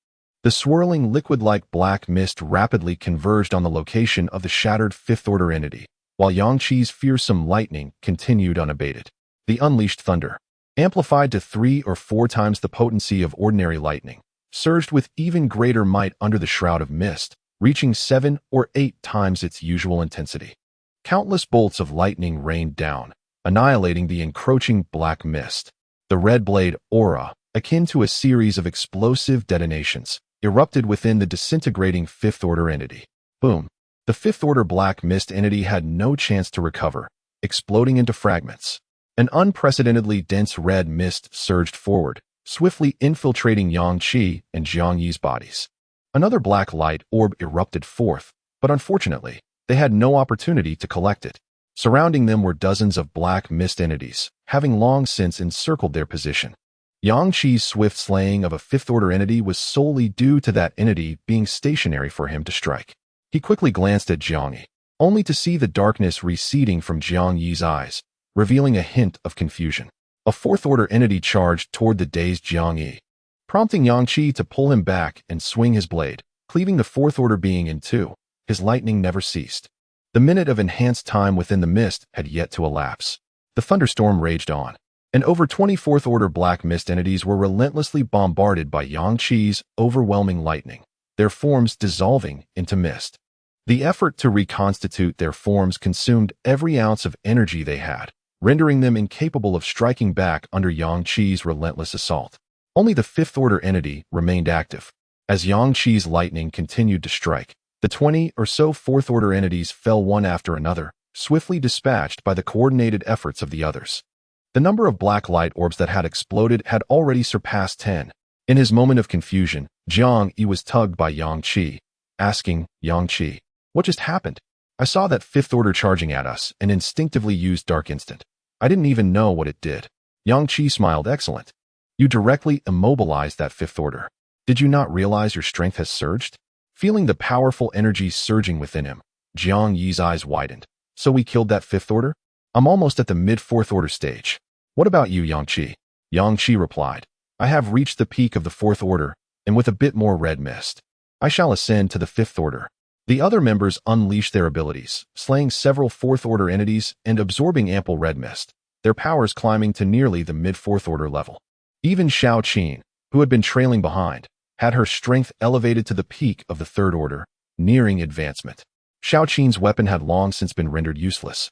Speaker 1: The swirling liquid-like black mist rapidly converged on the location of the shattered fifth-order entity, while Yang Qi's fearsome lightning continued unabated. The unleashed thunder, amplified to 3 or 4 times the potency of ordinary lightning, surged with even greater might under the shroud of mist, reaching 7 or 8 times its usual intensity. Countless bolts of lightning rained down, annihilating the encroaching black mist. The red blade aura, akin to a series of explosive detonations, erupted within the disintegrating fifth-order entity. Boom! The fifth-order black mist entity had no chance to recover, exploding into fragments. An unprecedentedly dense red mist surged forward, swiftly infiltrating Yang Qi and Jiang Yi's bodies. Another black light orb erupted forth, but unfortunately, they had no opportunity to collect it. Surrounding them were dozens of black mist entities, having long since encircled their position. Yang Qi's swift slaying of a fifth-order entity was solely due to that entity being stationary for him to strike. He quickly glanced at Jiang Yi, only to see the darkness receding from Jiang Yi's eyes, revealing a hint of confusion. A fourth-order entity charged toward the dazed Jiang Yi, prompting Yang Qi to pull him back and swing his blade, cleaving the fourth-order being in two. His lightning never ceased. The minute of enhanced time within the mist had yet to elapse. The thunderstorm raged on, and over 20 fourth-order black mist entities were relentlessly bombarded by Yang Qi's overwhelming lightning, their forms dissolving into mist. The effort to reconstitute their forms consumed every ounce of energy they had, rendering them incapable of striking back under Yang Qi's relentless assault. Only the fifth-order entity remained active. As Yang Qi's lightning continued to strike, the 20 or so fourth-order entities fell one after another, swiftly dispatched by the coordinated efforts of the others. The number of black light orbs that had exploded had already surpassed 10. In his moment of confusion, Jiang Yi was tugged by Yang Qi, asking, "Yang Qi, what just happened? I saw that fifth order charging at us and instinctively used Dark Instant. I didn't even know what it did. Yang Qi smiled. Excellent. You directly immobilized that fifth order. Did you not realize your strength has surged? Feeling the powerful energy surging within him, Jiang Yi's eyes widened. So we killed that fifth order? I'm almost at the mid-fourth order stage. What about you, Yang Qi? Yang Qi replied. I have reached the peak of the fourth order, and with a bit more red mist, I shall ascend to the fifth order. The other members unleashed their abilities, slaying several fourth-order entities and absorbing ample red mist, their powers climbing to nearly the mid-fourth order level. Even Xiao Qin, who had been trailing behind, had her strength elevated to the peak of the third order, nearing advancement. Xiao Qin's weapon had long since been rendered useless,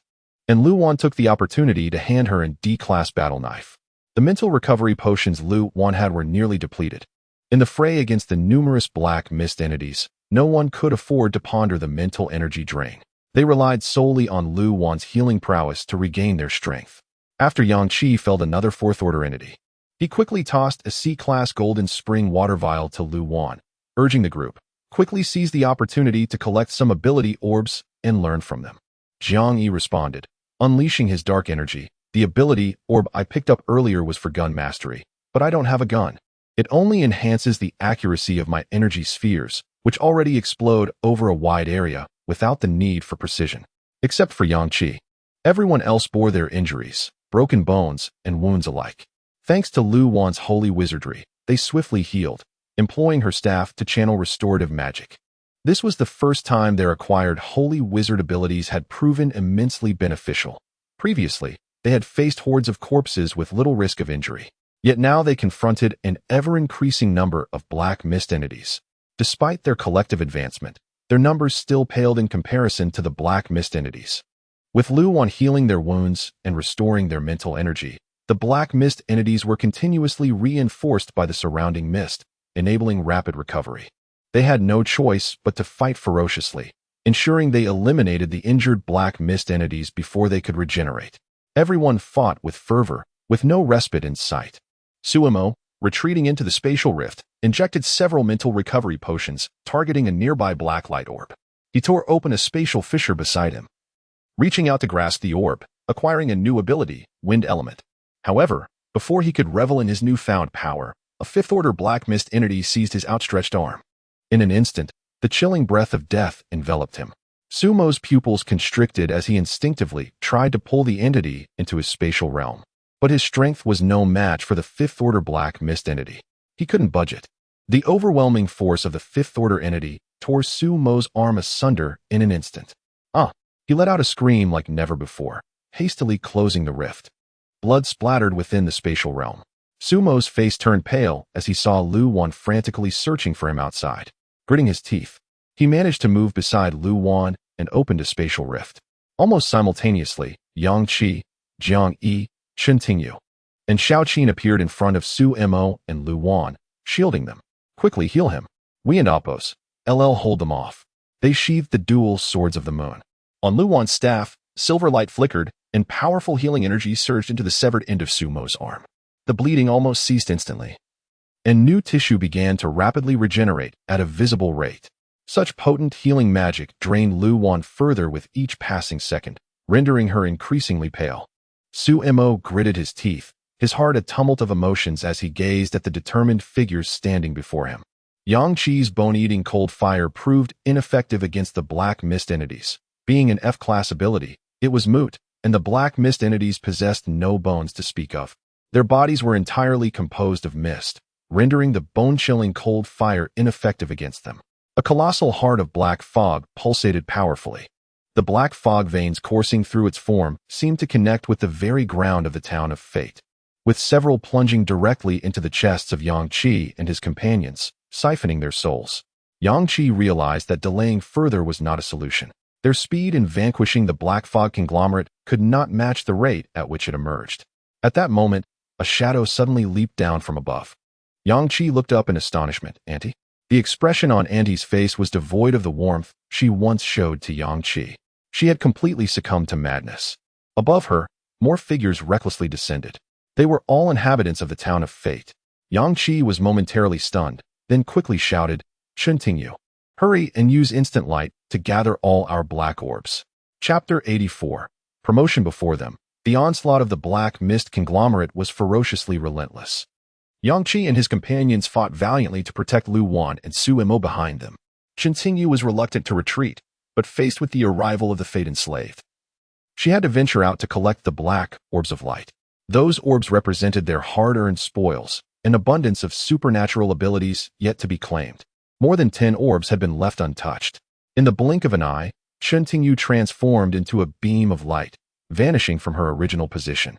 Speaker 1: and Lu Wan took the opportunity to hand her an D-class battle knife. The mental recovery potions Lu Wan had were nearly depleted. In the fray against the numerous black mist entities, no one could afford to ponder the mental energy drain. They relied solely on Lu Wan's healing prowess to regain their strength. After Yang Qi felled another fourth-order entity, he quickly tossed a C-class golden spring water vial to Lu Wan, urging the group, quickly seize the opportunity to collect some ability orbs and learn from them. Jiang Yi responded, unleashing his dark energy. The ability orb I picked up earlier was for gun mastery, but I don't have a gun. It only enhances the accuracy of my energy spheres, which already explode over a wide area without the need for precision. Except for Yang Qi. Everyone else bore their injuries, broken bones, and wounds alike. Thanks to Lu Wan's holy wizardry, they swiftly healed, employing her staff to channel restorative magic. This was the first time their acquired holy wizard abilities had proven immensely beneficial. Previously, they had faced hordes of corpses with little risk of injury. Yet now they confronted an ever-increasing number of black mist entities. Despite their collective advancement, their numbers still paled in comparison to the black mist entities. With Lu Wan healing their wounds and restoring their mental energy, the black mist entities were continuously reinforced by the surrounding mist, enabling rapid recovery. They had no choice but to fight ferociously, ensuring they eliminated the injured black mist entities before they could regenerate. Everyone fought with fervor, with no respite in sight. Suemo, retreating into the spatial rift, injected several mental recovery potions, targeting a nearby black light orb. He tore open a spatial fissure beside him, reaching out to grasp the orb, acquiring a new ability, Wind Element. However, before he could revel in his newfound power, a fifth-order black mist entity seized his outstretched arm. In an instant, the chilling breath of death enveloped him. Sumo's pupils constricted as he instinctively tried to pull the entity into his spatial realm. But his strength was no match for the fifth-order black mist entity. He couldn't budge it. The overwhelming force of the fifth-order entity tore Sumo's arm asunder in an instant. He let out a scream like never before, hastily closing the rift. Blood splattered within the spatial realm. Sumo's face turned pale as he saw Lu Wan frantically searching for him outside. Gritting his teeth, he managed to move beside Lu Wan and opened a spatial rift. Almost simultaneously, Yang Qi, Jiang Yi, Chen Tingyu, and Xiao Qin appeared in front of Su Mo and Lu Wan, shielding them. Quickly heal him. We and Appos, LL hold them off. They sheathed the dual swords of the moon. On Lu Wan's staff, silver light flickered, and powerful healing energy surged into the severed end of Sumo's arm. The bleeding almost ceased instantly, and new tissue began to rapidly regenerate at a visible rate. Such potent healing magic drained Lu Wan further with each passing second, rendering her increasingly pale. Su Mo gritted his teeth, his heart a tumult of emotions as he gazed at the determined figures standing before him. Yang Qi's bone-eating cold fire proved ineffective against the black mist entities. Being an F-class ability, it was moot, and the black mist entities possessed no bones to speak of. Their bodies were entirely composed of mist, rendering the bone-chilling cold fire ineffective against them. A colossal heart of black fog pulsated powerfully. The black fog veins coursing through its form seemed to connect with the very ground of the town of fate, with several plunging directly into the chests of Yang Qi and his companions, siphoning their souls. Yang Qi realized that delaying further was not a solution. Their speed in vanquishing the black fog conglomerate could not match the rate at which it emerged. At that moment, a shadow suddenly leaped down from above. Yang Qi looked up in astonishment. Auntie? The expression on Auntie's face was devoid of the warmth she once showed to Yang Qi. She had completely succumbed to madness. Above her, more figures recklessly descended. They were all inhabitants of the town of fate. Yang Qi was momentarily stunned, then quickly shouted, Chen Tingyu, hurry and use instant light to gather all our black orbs. Chapter 84. Promotion before them. The onslaught of the black mist conglomerate was ferociously relentless. Yang Qi and his companions fought valiantly to protect Lu Wan and Su Imo behind them. Chen Tingyu was reluctant to retreat, but faced with the arrival of the fate enslaved, she had to venture out to collect the black orbs of light. Those orbs represented their hard-earned spoils, an abundance of supernatural abilities yet to be claimed. More than 10 orbs had been left untouched. In the blink of an eye, Chen Tingyu transformed into a beam of light, vanishing from her original position.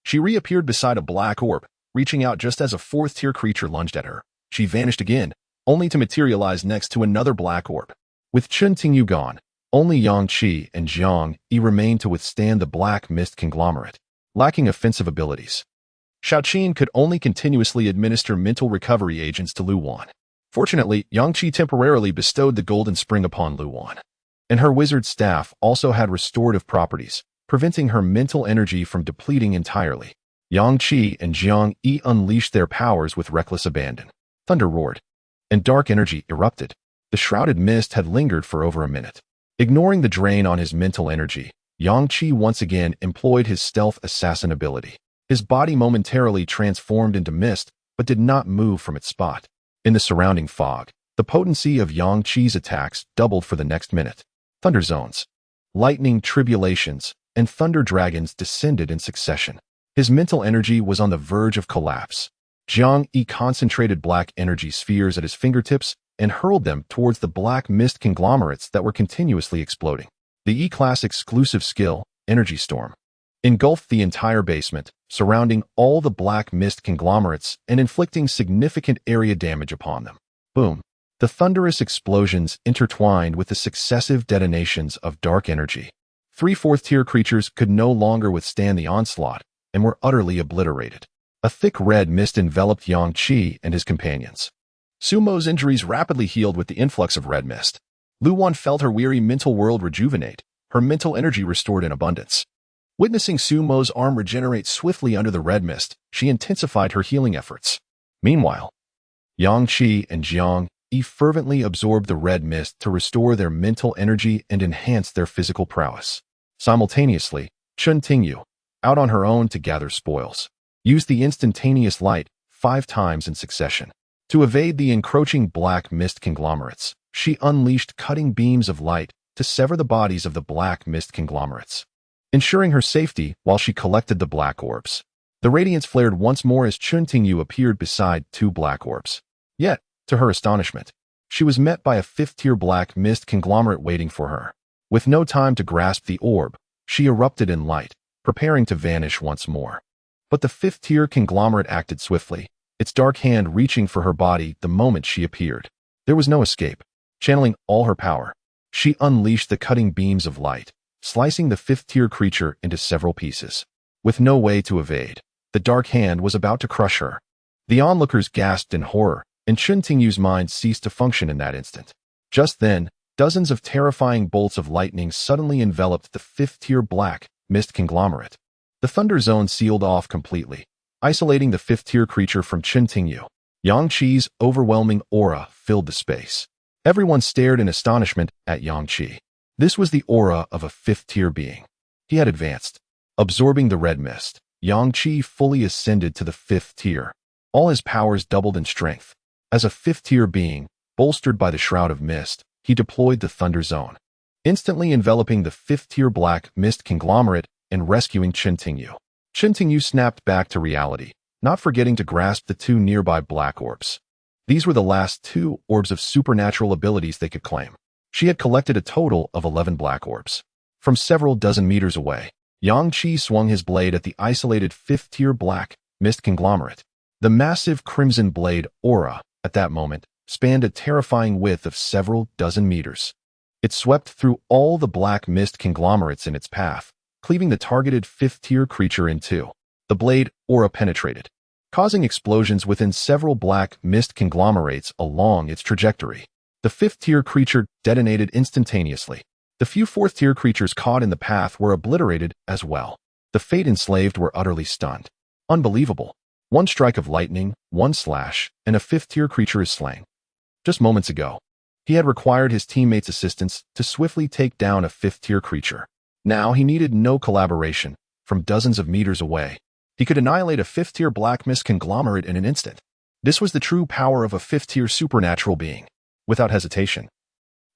Speaker 1: She reappeared beside a black orb, reaching out just as a fourth-tier creature lunged at her. She vanished again, only to materialize next to another black orb. With Chen Tingyu gone, only Yang Qi and Jiang Yi remained to withstand the black mist conglomerate, lacking offensive abilities. Shaoqin could only continuously administer mental recovery agents to Lu Wan. Fortunately, Yang Qi temporarily bestowed the golden spring upon Lu Wan, and her wizard staff also had restorative properties, preventing her mental energy from depleting entirely. Yang Qi and Jiang Yi unleashed their powers with reckless abandon. Thunder roared, and dark energy erupted. The shrouded mist had lingered for over a minute. Ignoring the drain on his mental energy, Yang Qi once again employed his stealth assassin ability. His body momentarily transformed into mist, but did not move from its spot. In the surrounding fog, the potency of Yang Qi's attacks doubled for the next minute. Thunder zones, lightning tribulations, and thunder dragons descended in succession. His mental energy was on the verge of collapse. Jiang Yi concentrated black energy spheres at his fingertips and hurled them towards the black mist conglomerates that were continuously exploding. The E-Class exclusive skill, Energy Storm, engulfed the entire basement, surrounding all the black mist conglomerates and inflicting significant area damage upon them. Boom! The thunderous explosions intertwined with the successive detonations of dark energy. 3 fourth-tier creatures could no longer withstand the onslaught and were utterly obliterated. A thick red mist enveloped Yang Qi and his companions. Sumo's injuries rapidly healed with the influx of red mist. Lu Wan felt her weary mental world rejuvenate, her mental energy restored in abundance. Witnessing Sumo's arm regenerate swiftly under the red mist, she intensified her healing efforts. Meanwhile, Yang Qi and Jiang Yi fervently absorbed the red mist to restore their mental energy and enhance their physical prowess. Simultaneously, Chen Tingyu, out on her own to gather spoils, used the instantaneous light 5 times in succession. To evade the encroaching black mist conglomerates, she unleashed cutting beams of light to sever the bodies of the black mist conglomerates, ensuring her safety while she collected the black orbs. The radiance flared once more as Chen Tingyu appeared beside 2 black orbs. Yet, to her astonishment, she was met by a 5th-tier black mist conglomerate waiting for her. With no time to grasp the orb, she erupted in light, preparing to vanish once more. But the 5th-tier conglomerate acted swiftly, its dark hand reaching for her body the moment she appeared. There was no escape. Channeling all her power, she unleashed the cutting beams of light, slicing the 5th-tier creature into several pieces. With no way to evade, the dark hand was about to crush her. The onlookers gasped in horror, and Chen Tingyu's mind ceased to function in that instant. Just then, dozens of terrifying bolts of lightning suddenly enveloped the 5th-tier black mist conglomerate. The thunder zone sealed off completely, isolating the 5th-tier creature from Chen Tingyu. Yang Qi's overwhelming aura filled the space. Everyone stared in astonishment at Yang Qi. This was the aura of a 5th-tier being. He had advanced, absorbing the red mist. Yang Qi fully ascended to the 5th tier. All his powers doubled in strength. As a 5th-tier being, bolstered by the shroud of mist, he deployed the thunder zone, instantly enveloping the 5th-tier black mist conglomerate and rescuing Chen Tingyu. Chen Tingyu snapped back to reality, not forgetting to grasp the 2 nearby black orbs. These were the last 2 orbs of supernatural abilities they could claim. She had collected a total of 11 black orbs. From several dozen meters away, Yang Qi swung his blade at the isolated 5th-tier black mist conglomerate. The massive crimson blade aura, at that moment, spanned a terrifying width of several dozen meters. It swept through all the black mist conglomerates in its path, cleaving the targeted 5th-tier creature in 2. The blade aura penetrated, causing explosions within several black mist conglomerates along its trajectory. The 5th-tier creature detonated instantaneously. The few 4th-tier creatures caught in the path were obliterated as well. The fate-enslaved were utterly stunned. Unbelievable. 1 strike of lightning, 1 slash, and a 5th-tier creature is slain. Just moments ago, he had required his teammates' assistance to swiftly take down a 5th-tier creature. Now he needed no collaboration, from dozens of meters away. He could annihilate a fifth-tier black mist conglomerate in an instant. This was the true power of a fifth-tier supernatural being. Without hesitation,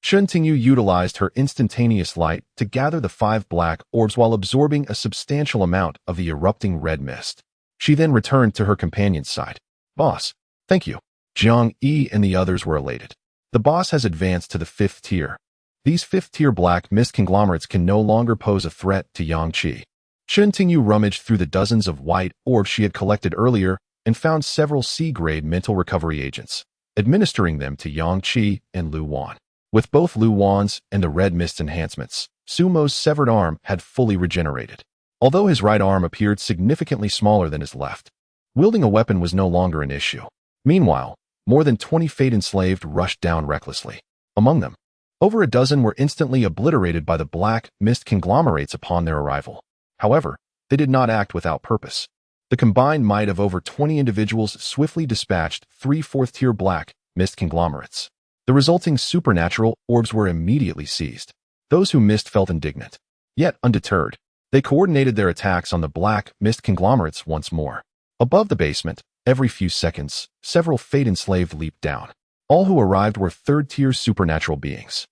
Speaker 1: Chen Tingyu utilized her instantaneous light to gather the 5 black orbs while absorbing a substantial amount of the erupting red mist. She then returned to her companion's side. "Boss, thank you." Jiang Yi and the others were elated. The boss has advanced to the 5th tier. These 5th-tier black mist conglomerates can no longer pose a threat to Yang Qi. Chen Tingyu rummaged through the dozens of white orbs she had collected earlier and found several C-grade mental recovery agents, administering them to Yang Qi and Lu Wan. With both Lu Wan's and the red mist enhancements, Sumo's severed arm had fully regenerated. Although his right arm appeared significantly smaller than his left, wielding a weapon was no longer an issue. Meanwhile, more than 20 fate-enslaved rushed down recklessly. Among them, over a dozen were instantly obliterated by the black mist conglomerates upon their arrival. However, they did not act without purpose. The combined might of over 20 individuals swiftly dispatched 3 4th-tier black mist conglomerates. The resulting supernatural orbs were immediately seized. Those who missed felt indignant. Yet, undeterred, they coordinated their attacks on the black mist conglomerates once more. Above the basement, every few seconds, several fate-enslaved leaped down. All who arrived were 3rd-tier supernatural beings.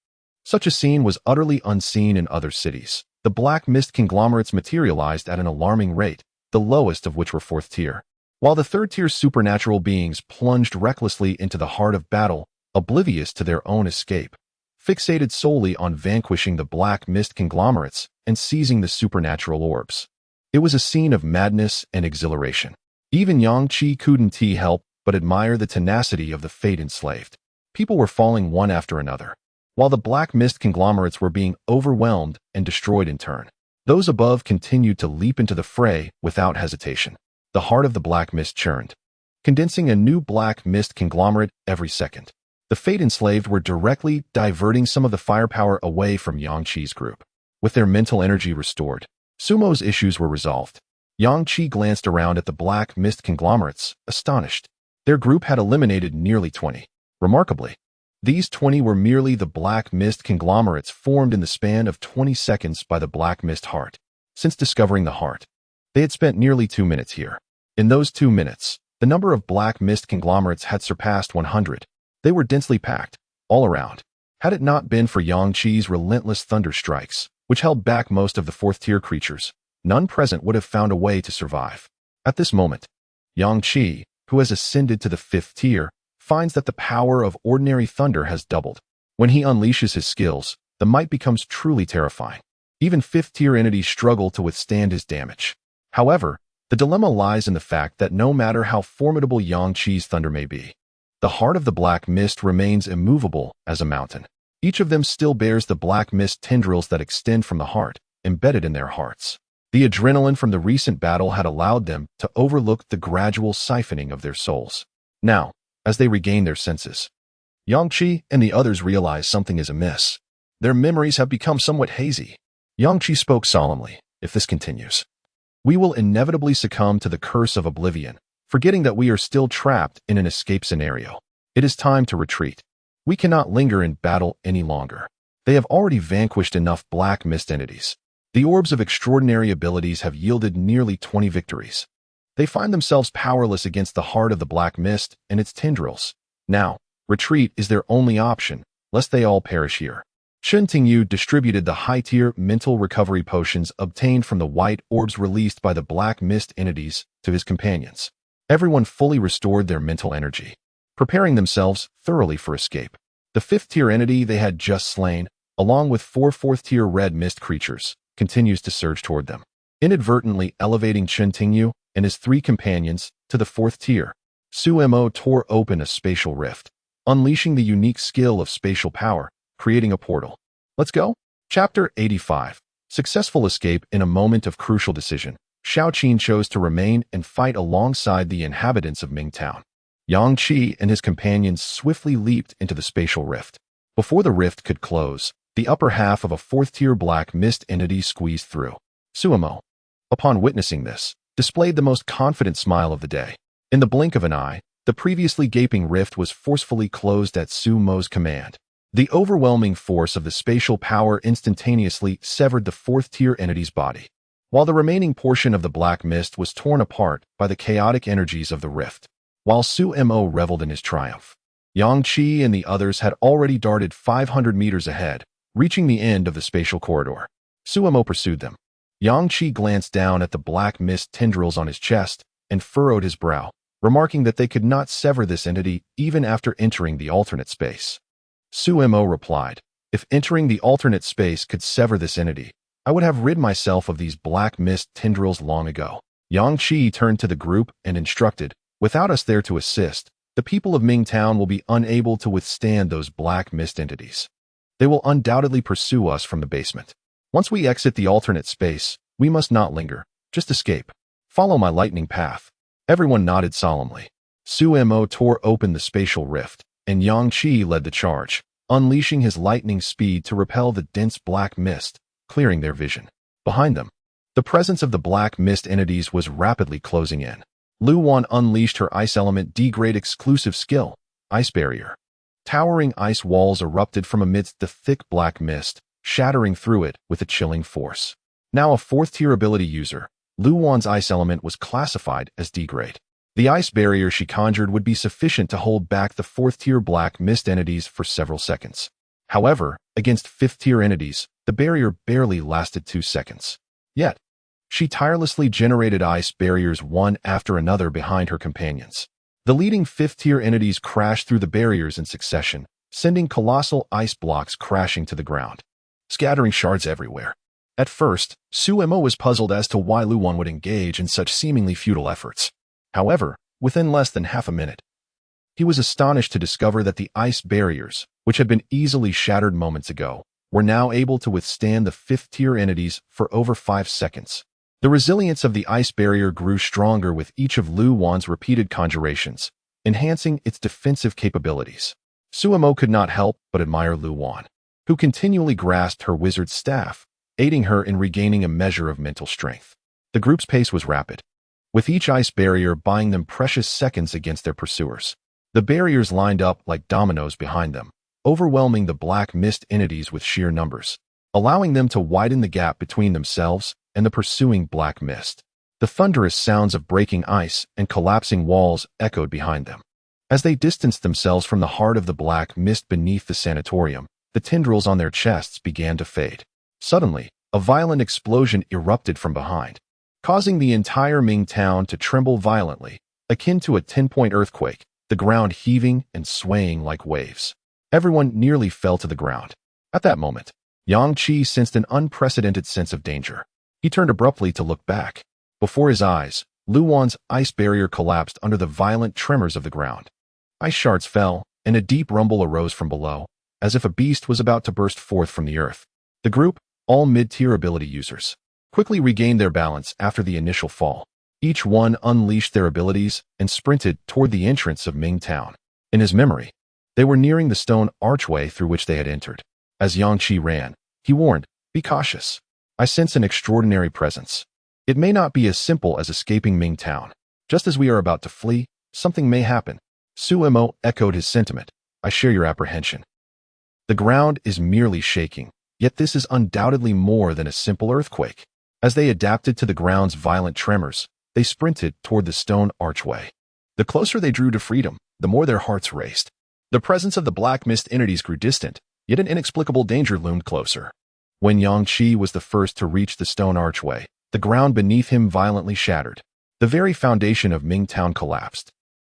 Speaker 1: Such a scene was utterly unseen in other cities. The black mist conglomerates materialized at an alarming rate, the lowest of which were 4th tier. While the 3rd-tier supernatural beings plunged recklessly into the heart of battle, oblivious to their own escape, fixated solely on vanquishing the black mist conglomerates and seizing the supernatural orbs. It was a scene of madness and exhilaration. Even Yang Qi couldn't help but admire the tenacity of the fate-enslaved. People were falling one after another, while the black mist conglomerates were being overwhelmed and destroyed in turn. Those above continued to leap into the fray without hesitation. The heart of the black mist churned, condensing a new black mist conglomerate every second. The fate-enslaved were directly diverting some of the firepower away from Yang Qi's group. With their mental energy restored, Sumo's issues were resolved. Yang Qi glanced around at the black mist conglomerates, astonished. Their group had eliminated nearly 20. Remarkably, these 20 were merely the black mist conglomerates formed in the span of 20 seconds by the black mist heart. Since discovering the heart, they had spent nearly 2 minutes here. In those 2 minutes, the number of black mist conglomerates had surpassed 100. They were densely packed, all around. Had it not been for Yang Qi's relentless thunder strikes, which held back most of the 4th-tier creatures, none present would have found a way to survive. At this moment, Yang Qi, who has ascended to the 5th tier, finds that the power of ordinary thunder has doubled. When he unleashes his skills, the might becomes truly terrifying. Even 5th-tier entities struggle to withstand his damage. However, the dilemma lies in the fact that no matter how formidable Yang Qi's thunder may be, the heart of the black mist remains immovable as a mountain. Each of them still bears the black mist tendrils that extend from the heart, embedded in their hearts. The adrenaline from the recent battle had allowed them to overlook the gradual siphoning of their souls. Now, as they regain their senses, Yang Qi and the others realize something is amiss. Their memories have become somewhat hazy. Yang Qi spoke solemnly. If this continues, we will inevitably succumb to the curse of oblivion, forgetting that we are still trapped in an escape scenario. It is time to retreat. We cannot linger in battle any longer. They have already vanquished enough black mist entities. The orbs of extraordinary abilities have yielded nearly 20 victories. They find themselves powerless against the heart of the black mist and its tendrils. Now, retreat is their only option, lest they all perish here. Chen Tingyu distributed the high-tier mental recovery potions obtained from the white orbs released by the black mist entities to his companions. Everyone fully restored their mental energy, preparing themselves thoroughly for escape. The 5th-tier entity they had just slain, along with 4 4th-tier red mist creatures, continues to surge toward them, inadvertently elevating Chen Tingyu and his 3 companions to the 4th tier. Sumo tore open a spatial rift, unleashing the unique skill of spatial power, creating a portal. Let's go. Chapter 85. Successful escape. In a moment of crucial decision, Shaoqin chose to remain and fight alongside the inhabitants of Mingtown. Yang Qi and his companions swiftly leaped into the spatial rift. Before the rift could close, the upper half of a 4th-tier black mist entity squeezed through. Sumo, upon witnessing this, displayed the most confident smile of the day. In the blink of an eye, the previously gaping rift was forcefully closed at Sumo's command. The overwhelming force of the spatial power instantaneously severed the 4th-tier entity's body. while the remaining portion of the black mist was torn apart by the chaotic energies of the rift. While Su Mo reveled in his triumph, Yang Qi and the others had already darted 500 meters ahead, reaching the end of the spatial corridor. Su Mo pursued them. Yang Qi glanced down at the black mist tendrils on his chest and furrowed his brow, remarking that they could not sever this entity even after entering the alternate space. Su Mo replied, "If entering the alternate space could sever this entity, I would have rid myself of these black mist tendrils long ago." Yang Qi turned to the group and instructed, "Without us there to assist, the people of Ming Town will be unable to withstand those black mist entities. They will undoubtedly pursue us from the basement. Once we exit the alternate space, we must not linger, just escape. Follow my lightning path." Everyone nodded solemnly. Su Mo tore open the spatial rift, and Yang Qi led the charge, unleashing his lightning speed to repel the dense black mist, clearing their vision. Behind them, the presence of the black mist entities was rapidly closing in. Lu Wan unleashed her Ice Element D-grade exclusive skill, Ice Barrier. Towering ice walls erupted from amidst the thick black mist, shattering through it with a chilling force. Now a 4th-tier ability user, Lu Wan's Ice Element was classified as D-grade. The ice barrier she conjured would be sufficient to hold back the 4th-tier black mist entities for several seconds. However, against 5th-tier entities, the barrier barely lasted 2 seconds. Yet, she tirelessly generated ice barriers one after another behind her companions. The leading 5th-tier entities crashed through the barriers in succession, sending colossal ice blocks crashing to the ground, scattering shards everywhere. At first, Su Mo was puzzled as to why Lu Wan would engage in such seemingly futile efforts. However, within less than half a minute, he was astonished to discover that the ice barriers, which had been easily shattered moments ago, were now able to withstand the 5th-tier entities for over 5 seconds. The resilience of the ice barrier grew stronger with each of Lu Wan's repeated conjurations, enhancing its defensive capabilities. Su Mo could not help but admire Lu Wan, who continually grasped her wizard's staff, aiding her in regaining a measure of mental strength. The group's pace was rapid, with each ice barrier buying them precious seconds against their pursuers. The barriers lined up like dominoes behind them, overwhelming the black mist entities with sheer numbers, allowing them to widen the gap between themselves and the pursuing black mist. The thunderous sounds of breaking ice and collapsing walls echoed behind them. As they distanced themselves from the heart of the black mist beneath the sanatorium, the tendrils on their chests began to fade. Suddenly, a violent explosion erupted from behind, causing the entire Ming town to tremble violently, akin to a 10-point earthquake, the ground heaving and swaying like waves. Everyone nearly fell to the ground. At that moment, Yang Qi sensed an unprecedented sense of danger. He turned abruptly to look back. Before his eyes, Lu Wan's ice barrier collapsed under the violent tremors of the ground. Ice shards fell, and a deep rumble arose from below, as if a beast was about to burst forth from the earth. The group, all mid-tier ability users, quickly regained their balance after the initial fall. Each one unleashed their abilities and sprinted toward the entrance of Ming Town. In his memory, they were nearing the stone archway through which they had entered. As Yang Qi ran, he warned, "Be cautious. I sense an extraordinary presence. It may not be as simple as escaping Ming Town. Just as we are about to flee, something may happen." Su Mo echoed his sentiment. "I share your apprehension. The ground is merely shaking, yet this is undoubtedly more than a simple earthquake." As they adapted to the ground's violent tremors, they sprinted toward the stone archway. The closer they drew to freedom, the more their hearts raced. The presence of the black mist entities grew distant, yet an inexplicable danger loomed closer. When Yang Qi was the first to reach the stone archway, the ground beneath him violently shattered. The very foundation of Ming Town collapsed,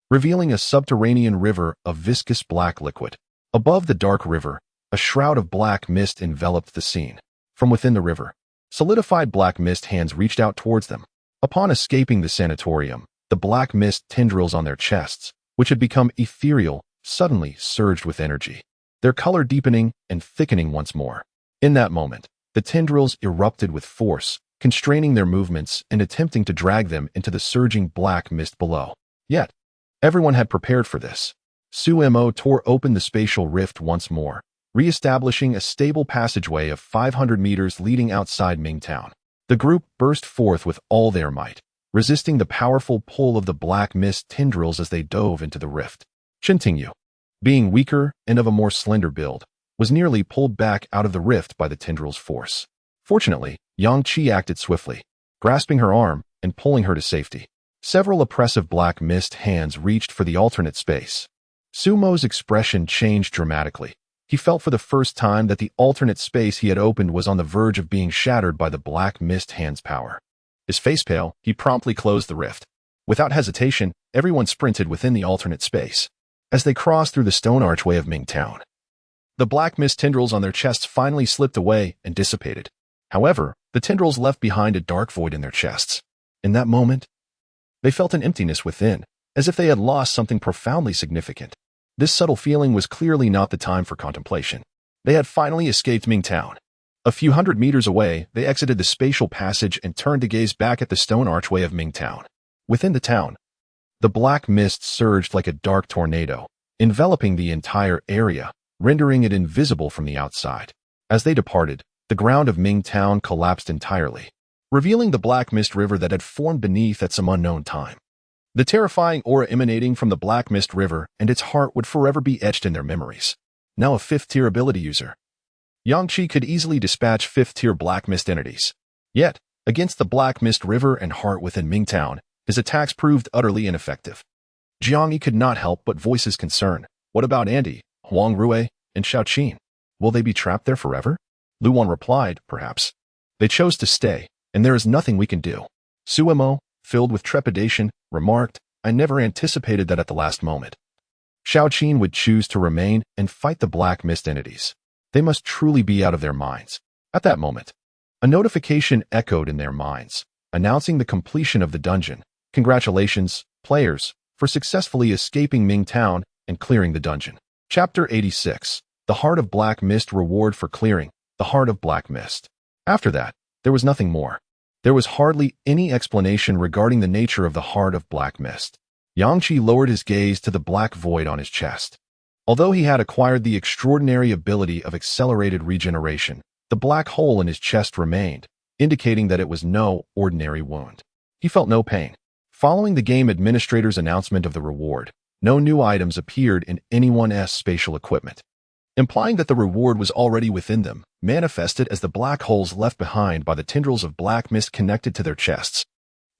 Speaker 1: revealing a subterranean river of viscous black liquid. Above the dark river, a shroud of black mist enveloped the scene. From within the river, solidified black mist hands reached out towards them. Upon escaping the sanatorium, the black mist tendrils on their chests, which had become ethereal, suddenly surged with energy, their color deepening and thickening once more. In that moment, the tendrils erupted with force, constraining their movements and attempting to drag them into the surging black mist below. Yet, everyone had prepared for this. Su Mo tore open the spatial rift once more, re-establishing a stable passageway of 500 meters leading outside Ming Town. The group burst forth with all their might, resisting the powerful pull of the black mist tendrils as they dove into the rift. Chen Tingyu, being weaker and of a more slender build, was nearly pulled back out of the rift by the tendrils' force. Fortunately, Yang Qi acted swiftly. grasping her arm and pulling her to safety. Several oppressive black mist hands reached for the alternate space. Sumo's expression changed dramatically. He felt for the first time that the alternate space he had opened was on the verge of being shattered by the black mist hand's power. His face pale, he promptly closed the rift. Without hesitation, everyone sprinted within the alternate space. As they crossed through the stone archway of Mingtown, the black mist tendrils on their chests finally slipped away and dissipated. However, the tendrils left behind a dark void in their chests. In that moment, they felt an emptiness within, as if they had lost something profoundly significant. This subtle feeling was clearly not the time for contemplation. They had finally escaped Mingtown. A few hundred meters away, they exited the spatial passage and turned to gaze back at the stone archway of Mingtown. Within the town, the black mist surged like a dark tornado, enveloping the entire area, rendering it invisible from the outside. As they departed, the ground of Mingtown collapsed entirely, revealing the black mist river that had formed beneath at some unknown time. The terrifying aura emanating from the black mist river and its heart would forever be etched in their memories. Now a 5th-tier ability user, Yangqi could easily dispatch 5th-tier black mist entities. Yet, against the black mist river and heart within Mingtown, his attacks proved utterly ineffective. Jiangyi could not help but voice his concern. What about Andy, Huang Rui, and Xiaoqin? Will they be trapped there forever? Luwan replied, perhaps. They chose to stay, and there is nothing we can do. Suemo, filled with trepidation, remarked, I never anticipated that at the last moment. Xiaoqin would choose to remain and fight the black mist entities. They must truly be out of their minds. At that moment, a notification echoed in their minds, announcing the completion of the dungeon. Congratulations, players, for successfully escaping Mingtown and clearing the dungeon. Chapter 86. The Heart of Black Mist Reward for Clearing the Heart of Black Mist. After that, there was nothing more. There was hardly any explanation regarding the nature of the Heart of Black Mist. Yangqi lowered his gaze to the black void on his chest. Although he had acquired the extraordinary ability of accelerated regeneration, the black hole in his chest remained, indicating that it was no ordinary wound. He felt no pain. Following the game administrator's announcement of the reward, no new items appeared in anyone's spatial equipment, implying that the reward was already within them, manifested as the black holes left behind by the tendrils of black mist connected to their chests.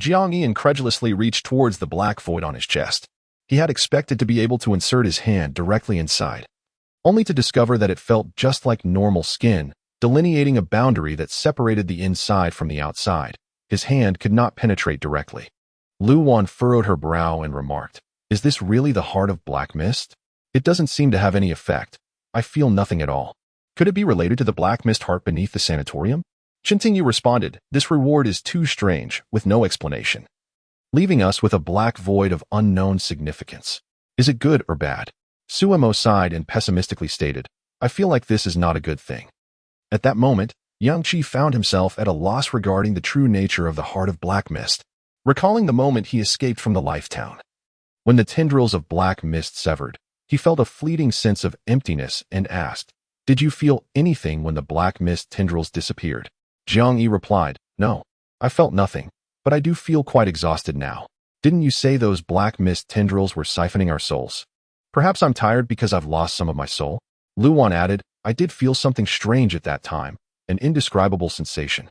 Speaker 1: Jiangyi incredulously reached towards the black void on his chest. He had expected to be able to insert his hand directly inside, only to discover that it felt just like normal skin, delineating a boundary that separated the inside from the outside. His hand could not penetrate directly. Luwan furrowed her brow and remarked, Is this really the heart of black mist? It doesn't seem to have any effect. I feel nothing at all. Could it be related to the black mist heart beneath the sanatorium? Chintingyu responded, This reward is too strange, with no explanation, leaving us with a black void of unknown significance. Is it good or bad? Suemo sighed and pessimistically stated, I feel like this is not a good thing. At that moment, Yangqi found himself at a loss regarding the true nature of the heart of black mist, recalling the moment he escaped from the Life Town. When the tendrils of black mist severed, he felt a fleeting sense of emptiness and asked, Did you feel anything when the black mist tendrils disappeared? Jiangyi replied, No, I felt nothing, but I do feel quite exhausted now. Didn't you say those black mist tendrils were siphoning our souls? Perhaps I'm tired because I've lost some of my soul? Luwan added, I did feel something strange at that time, an indescribable sensation.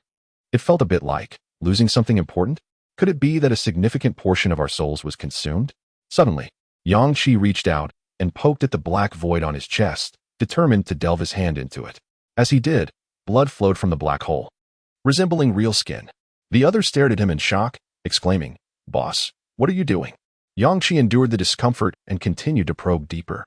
Speaker 1: It felt a bit like losing something important. Could it be that a significant portion of our souls was consumed? Suddenly, Yangqi reached out and poked at the black void on his chest, determined to delve his hand into it. As he did, blood flowed from the black hole, resembling real skin. The other stared at him in shock, exclaiming, Boss, what are you doing? Yangqi endured the discomfort and continued to probe deeper,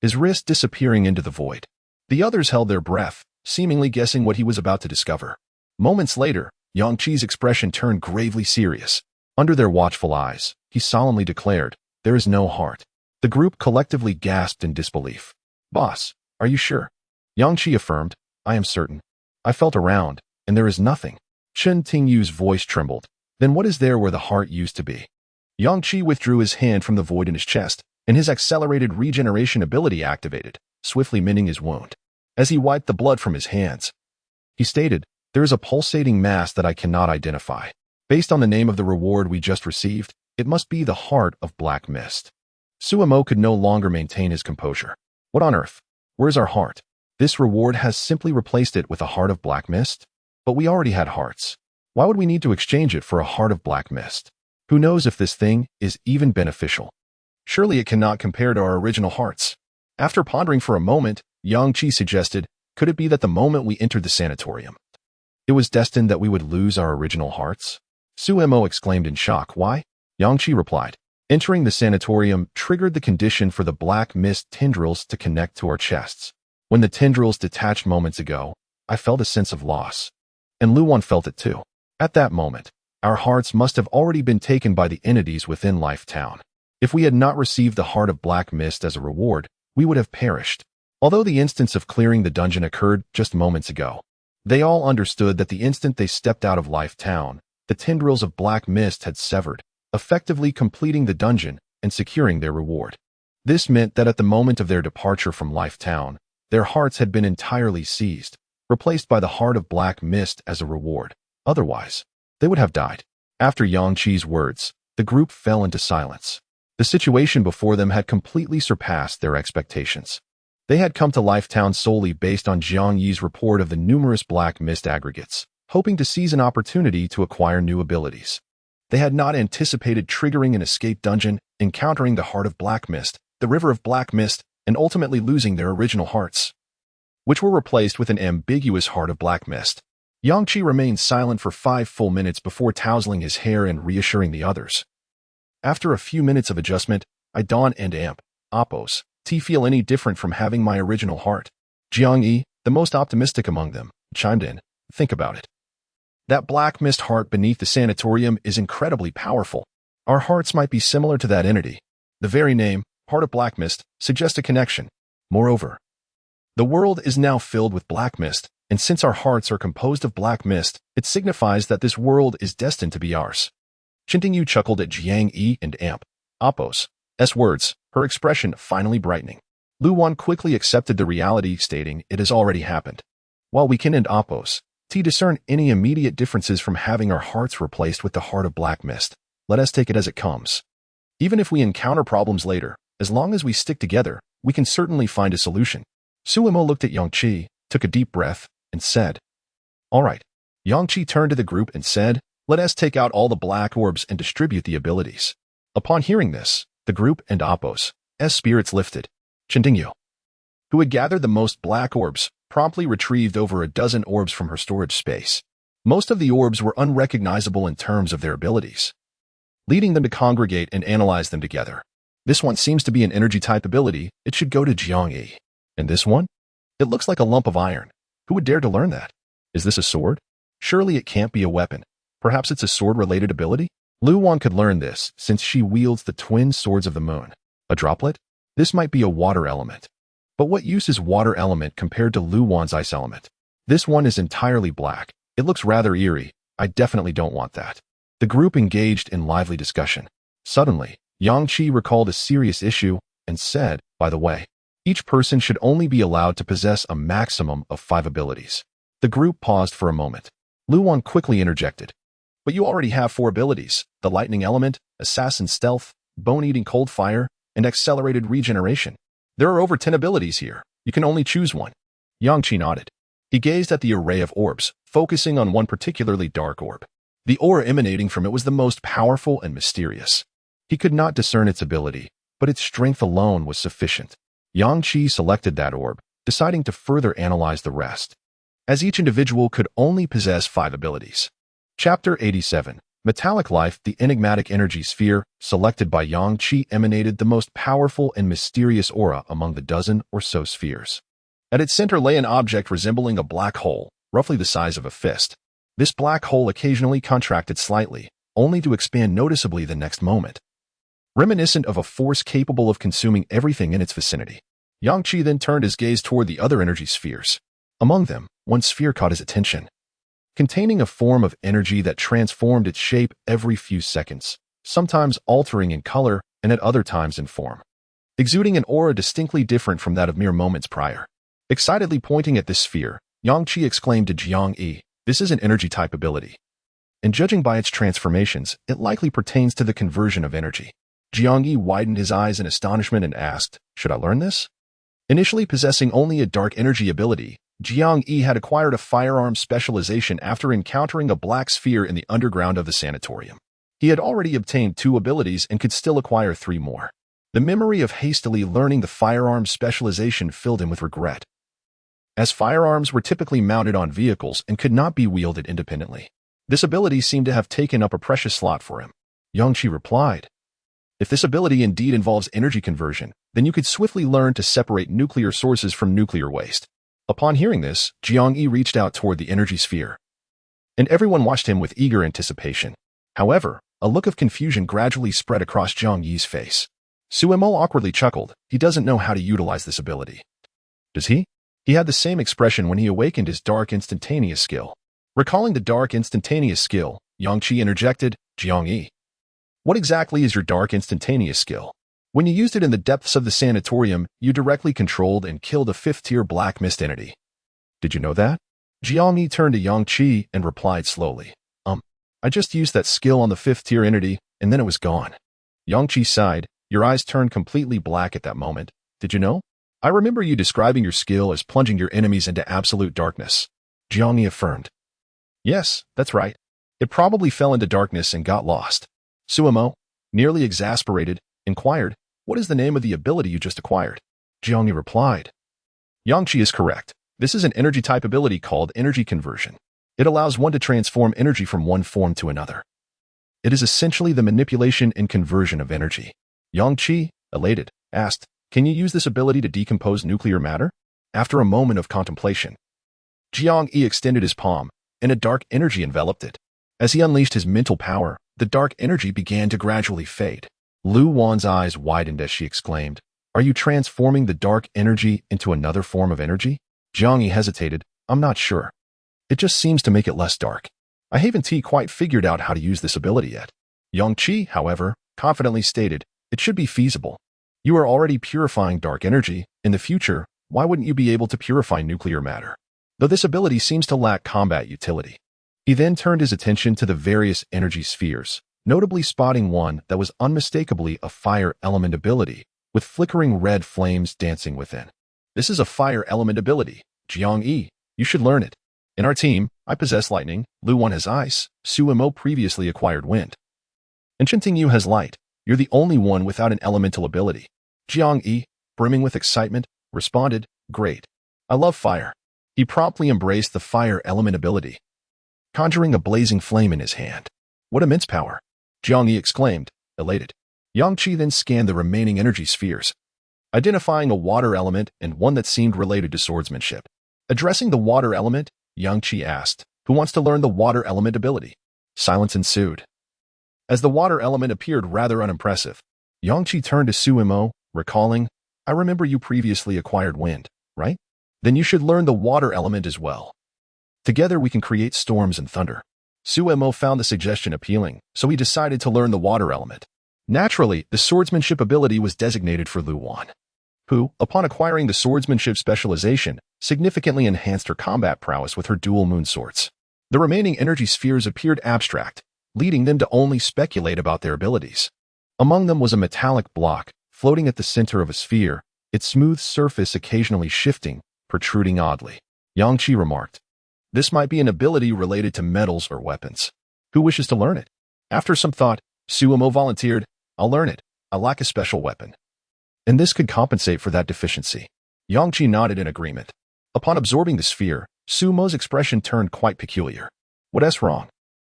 Speaker 1: his wrist disappearing into the void. The others held their breath, seemingly guessing what he was about to discover. Moments later, Yangqi's expression turned gravely serious. Under their watchful eyes, he solemnly declared, There is no heart. The group collectively gasped in disbelief. Boss, are you sure? Yangqi affirmed, I am certain. I felt around, and there is nothing. Chen Tingyu's voice trembled. Then what is there where the heart used to be? Yangqi withdrew his hand from the void in his chest, and his accelerated regeneration ability activated, swiftly mending his wound. As he wiped the blood from his hands, he stated, There is a pulsating mass that I cannot identify. Based on the name of the reward we just received, it must be the heart of black mist. Suemo could no longer maintain his composure. What on earth? Where's our heart? This reward has simply replaced it with a heart of black mist? But we already had hearts. Why would we need to exchange it for a heart of black mist? Who knows if this thing is even beneficial? Surely it cannot compare to our original hearts. After pondering for a moment, Yang Qi suggested, could it be that the moment we entered the sanatorium, it was destined that we would lose our original hearts? Su Mo exclaimed in shock. Why? Yang Qi replied, entering the sanatorium triggered the condition for the black mist tendrils to connect to our chests. When the tendrils detached moments ago, I felt a sense of loss. And Luwan felt it too. At that moment, our hearts must have already been taken by the entities within Life Town. If we had not received the heart of black mist as a reward, we would have perished. Although the instance of clearing the dungeon occurred just moments ago, they all understood that the instant they stepped out of Life Town, the tendrils of black mist had severed, effectively completing the dungeon and securing their reward. This meant that at the moment of their departure from Life Town, their hearts had been entirely seized, replaced by the heart of black mist as a reward. Otherwise, they would have died. After Yang Qi's words, the group fell into silence. The situation before them had completely surpassed their expectations. They had come to Life Town solely based on Jiang Yi's report of the numerous black mist aggregates, hoping to seize an opportunity to acquire new abilities. They had not anticipated triggering an escape dungeon, encountering the heart of black mist, the river of black mist, and ultimately losing their original hearts, which were replaced with an ambiguous heart of black mist. Yang Qi remained silent for 5 full minutes before tousling his hair and reassuring the others. After a few minutes of adjustment, I Don and Amp, Oppos, T feel any different from having my original heart? Jiang Yi, the most optimistic among them, chimed in. Think about it. That black mist heart beneath the sanatorium is incredibly powerful. Our hearts might be similar to that entity. The very name, Heart of Black Mist, suggests a connection. Moreover, the world is now filled with black mist, and since our hearts are composed of black mist, it signifies that this world is destined to be ours. Chintingyu chuckled at Jiang Yi and Amp, Oppos' words, her expression finally brightening. Luwan quickly accepted the reality, stating it has already happened. While we can and Oppos, T discern any immediate differences from having our hearts replaced with the heart of black mist, let us take it as it comes. Even if we encounter problems later, as long as we stick together, we can certainly find a solution. Suemo looked at Yang Qi, took a deep breath, and said, all right. Yang Qi turned to the group and said, let us take out all the black orbs and distribute the abilities. Upon hearing this, the group and Oppos' spirits lifted. Chintingyu, who had gathered the most black orbs, promptly retrieved over a dozen orbs from her storage space. Most of the orbs were unrecognizable in terms of their abilities, leading them to congregate and analyze them together. This one seems to be an energy-type ability. It should go to Jiang Yi. And this one? It looks like a lump of iron. Who would dare to learn that? Is this a sword? Surely it can't be a weapon. Perhaps it's a sword-related ability? Luwan could learn this, since she wields the twin swords of the moon. A droplet? This might be a water element. But what use is water element compared to Luwan's ice element? This one is entirely black. It looks rather eerie. I definitely don't want that. The group engaged in lively discussion. Suddenly, Yang Qi recalled a serious issue and said, by the way, each person should only be allowed to possess a maximum of 5 abilities. The group paused for a moment. Luwan quickly interjected. But you already have 4 abilities, the lightning element, assassin stealth, bone-eating cold fire, and accelerated regeneration. There are over 10 abilities here. You can only choose one. Yang Qi nodded. He gazed at the array of orbs, focusing on one particularly dark orb. The aura emanating from it was the most powerful and mysterious. He could not discern its ability, but its strength alone was sufficient. Yang Qi selected that orb, deciding to further analyze the rest, as each individual could only possess 5 abilities. Chapter 87. Metallic Life. The enigmatic energy sphere, selected by Yang Qi, emanated the most powerful and mysterious aura among the dozen or so spheres. At its center lay an object resembling a black hole, roughly the size of a fist. This black hole occasionally contracted slightly, only to expand noticeably the next moment, reminiscent of a force capable of consuming everything in its vicinity. Yang Qi then turned his gaze toward the other energy spheres. Among them, one sphere caught his attention, containing a form of energy that transformed its shape every few seconds, sometimes altering in color and at other times in form, exuding an aura distinctly different from that of mere moments prior. Excitedly pointing at this sphere, Yang Qi exclaimed to Jiang Yi, this is an energy-type ability, and judging by its transformations, it likely pertains to the conversion of energy. Jiang Yi widened his eyes in astonishment and asked, should I learn this? Initially possessing only a dark energy ability, Jiang Yi had acquired a firearms specialization after encountering a black sphere in the underground of the sanatorium. He had already obtained 2 abilities and could still acquire 3 more. The memory of hastily learning the firearms specialization filled him with regret, as firearms were typically mounted on vehicles and could not be wielded independently. This ability seemed to have taken up a precious slot for him. Yangqi replied, "If this ability indeed involves energy conversion, then you could swiftly learn to separate nuclear sources from nuclear waste." Upon hearing this, Jiang Yi reached out toward the energy sphere, and everyone watched him with eager anticipation. However, a look of confusion gradually spread across Jiang Yi's face. Suemo awkwardly chuckled. He doesn't know how to utilize this ability. Does he? He had the same expression when he awakened his Dark Instantaneous skill. Recalling the Dark Instantaneous skill, Yangqi interjected, "Jiang Yi, what exactly is your Dark Instantaneous skill? When you used it in the depths of the sanatorium, you directly controlled and killed a 5th-tier black mist entity. Did you know that?" Jiang Yi turned to Yangqi and replied slowly, I just used that skill on the 5th-tier entity, and then it was gone." Yangqi sighed. Your eyes turned completely black at that moment. Did you know? I remember you describing your skill as plunging your enemies into absolute darkness. Jiang Yi affirmed. Yes, that's right. It probably fell into darkness and got lost. Suemo, nearly exasperated, inquired, what is the name of the ability you just acquired? Jiang Yi replied. Yangqi is correct. This is an energy-type ability called energy conversion. It allows one to transform energy from one form to another. It is essentially the manipulation and conversion of energy. Yangqi, elated, asked, can you use this ability to decompose nuclear matter? After a moment of contemplation, Jiang Yi extended his palm, and a dark energy enveloped it. As he unleashed his mental power, the dark energy began to gradually fade. Lu Wan's eyes widened as she exclaimed, Are you transforming the dark energy into another form of energy? Jiang Yi hesitated. I'm not sure. It just seems to make it less dark. I haven't quite figured out how to use this ability yet. Yangqi, however, confidently stated, it should be feasible. You are already purifying dark energy. In the future, why wouldn't you be able to purify nuclear matter? Though this ability seems to lack combat utility. He then turned his attention to the various energy spheres, notably spotting one that was unmistakably a fire element ability, with flickering red flames dancing within. This is a fire element ability. Jiang Yi, you should learn it. In our team, I possess lightning, Lu Wan has ice, Suemo previously acquired wind, and Chinting Yu has light. You're the only one without an elemental ability. Jiang Yi, brimming with excitement, responded, Great. I love fire. He promptly embraced the fire element ability, conjuring a blazing flame in his hand. What immense power! Jiang Yi exclaimed, elated. Yangqi then scanned the remaining energy spheres, identifying a water element and one that seemed related to swordsmanship. Addressing the water element, Yangqi asked, Who wants to learn the water element ability? Silence ensued, as the water element appeared rather unimpressive. Yangqi turned to Suemo, recalling, I remember you previously acquired wind, right? Then you should learn the water element as well. Together we can create storms and thunder. Suemo found the suggestion appealing, so he decided to learn the water element. Naturally, the swordsmanship ability was designated for Lu Wan, who, upon acquiring the swordsmanship specialization, significantly enhanced her combat prowess with her dual moon swords. The remaining energy spheres appeared abstract, leading them to only speculate about their abilities. Among them was a metallic block, floating at the center of a sphere, its smooth surface occasionally shifting, protruding oddly. Yangqi remarked, This might be an ability related to metals or weapons. Who wishes to learn it? After some thought, Suemo volunteered, I'll learn it. I lack a special weapon, and this could compensate for that deficiency. Yangqi nodded in agreement. Upon absorbing the sphere, Suemo's expression turned quite peculiar. What's wrong?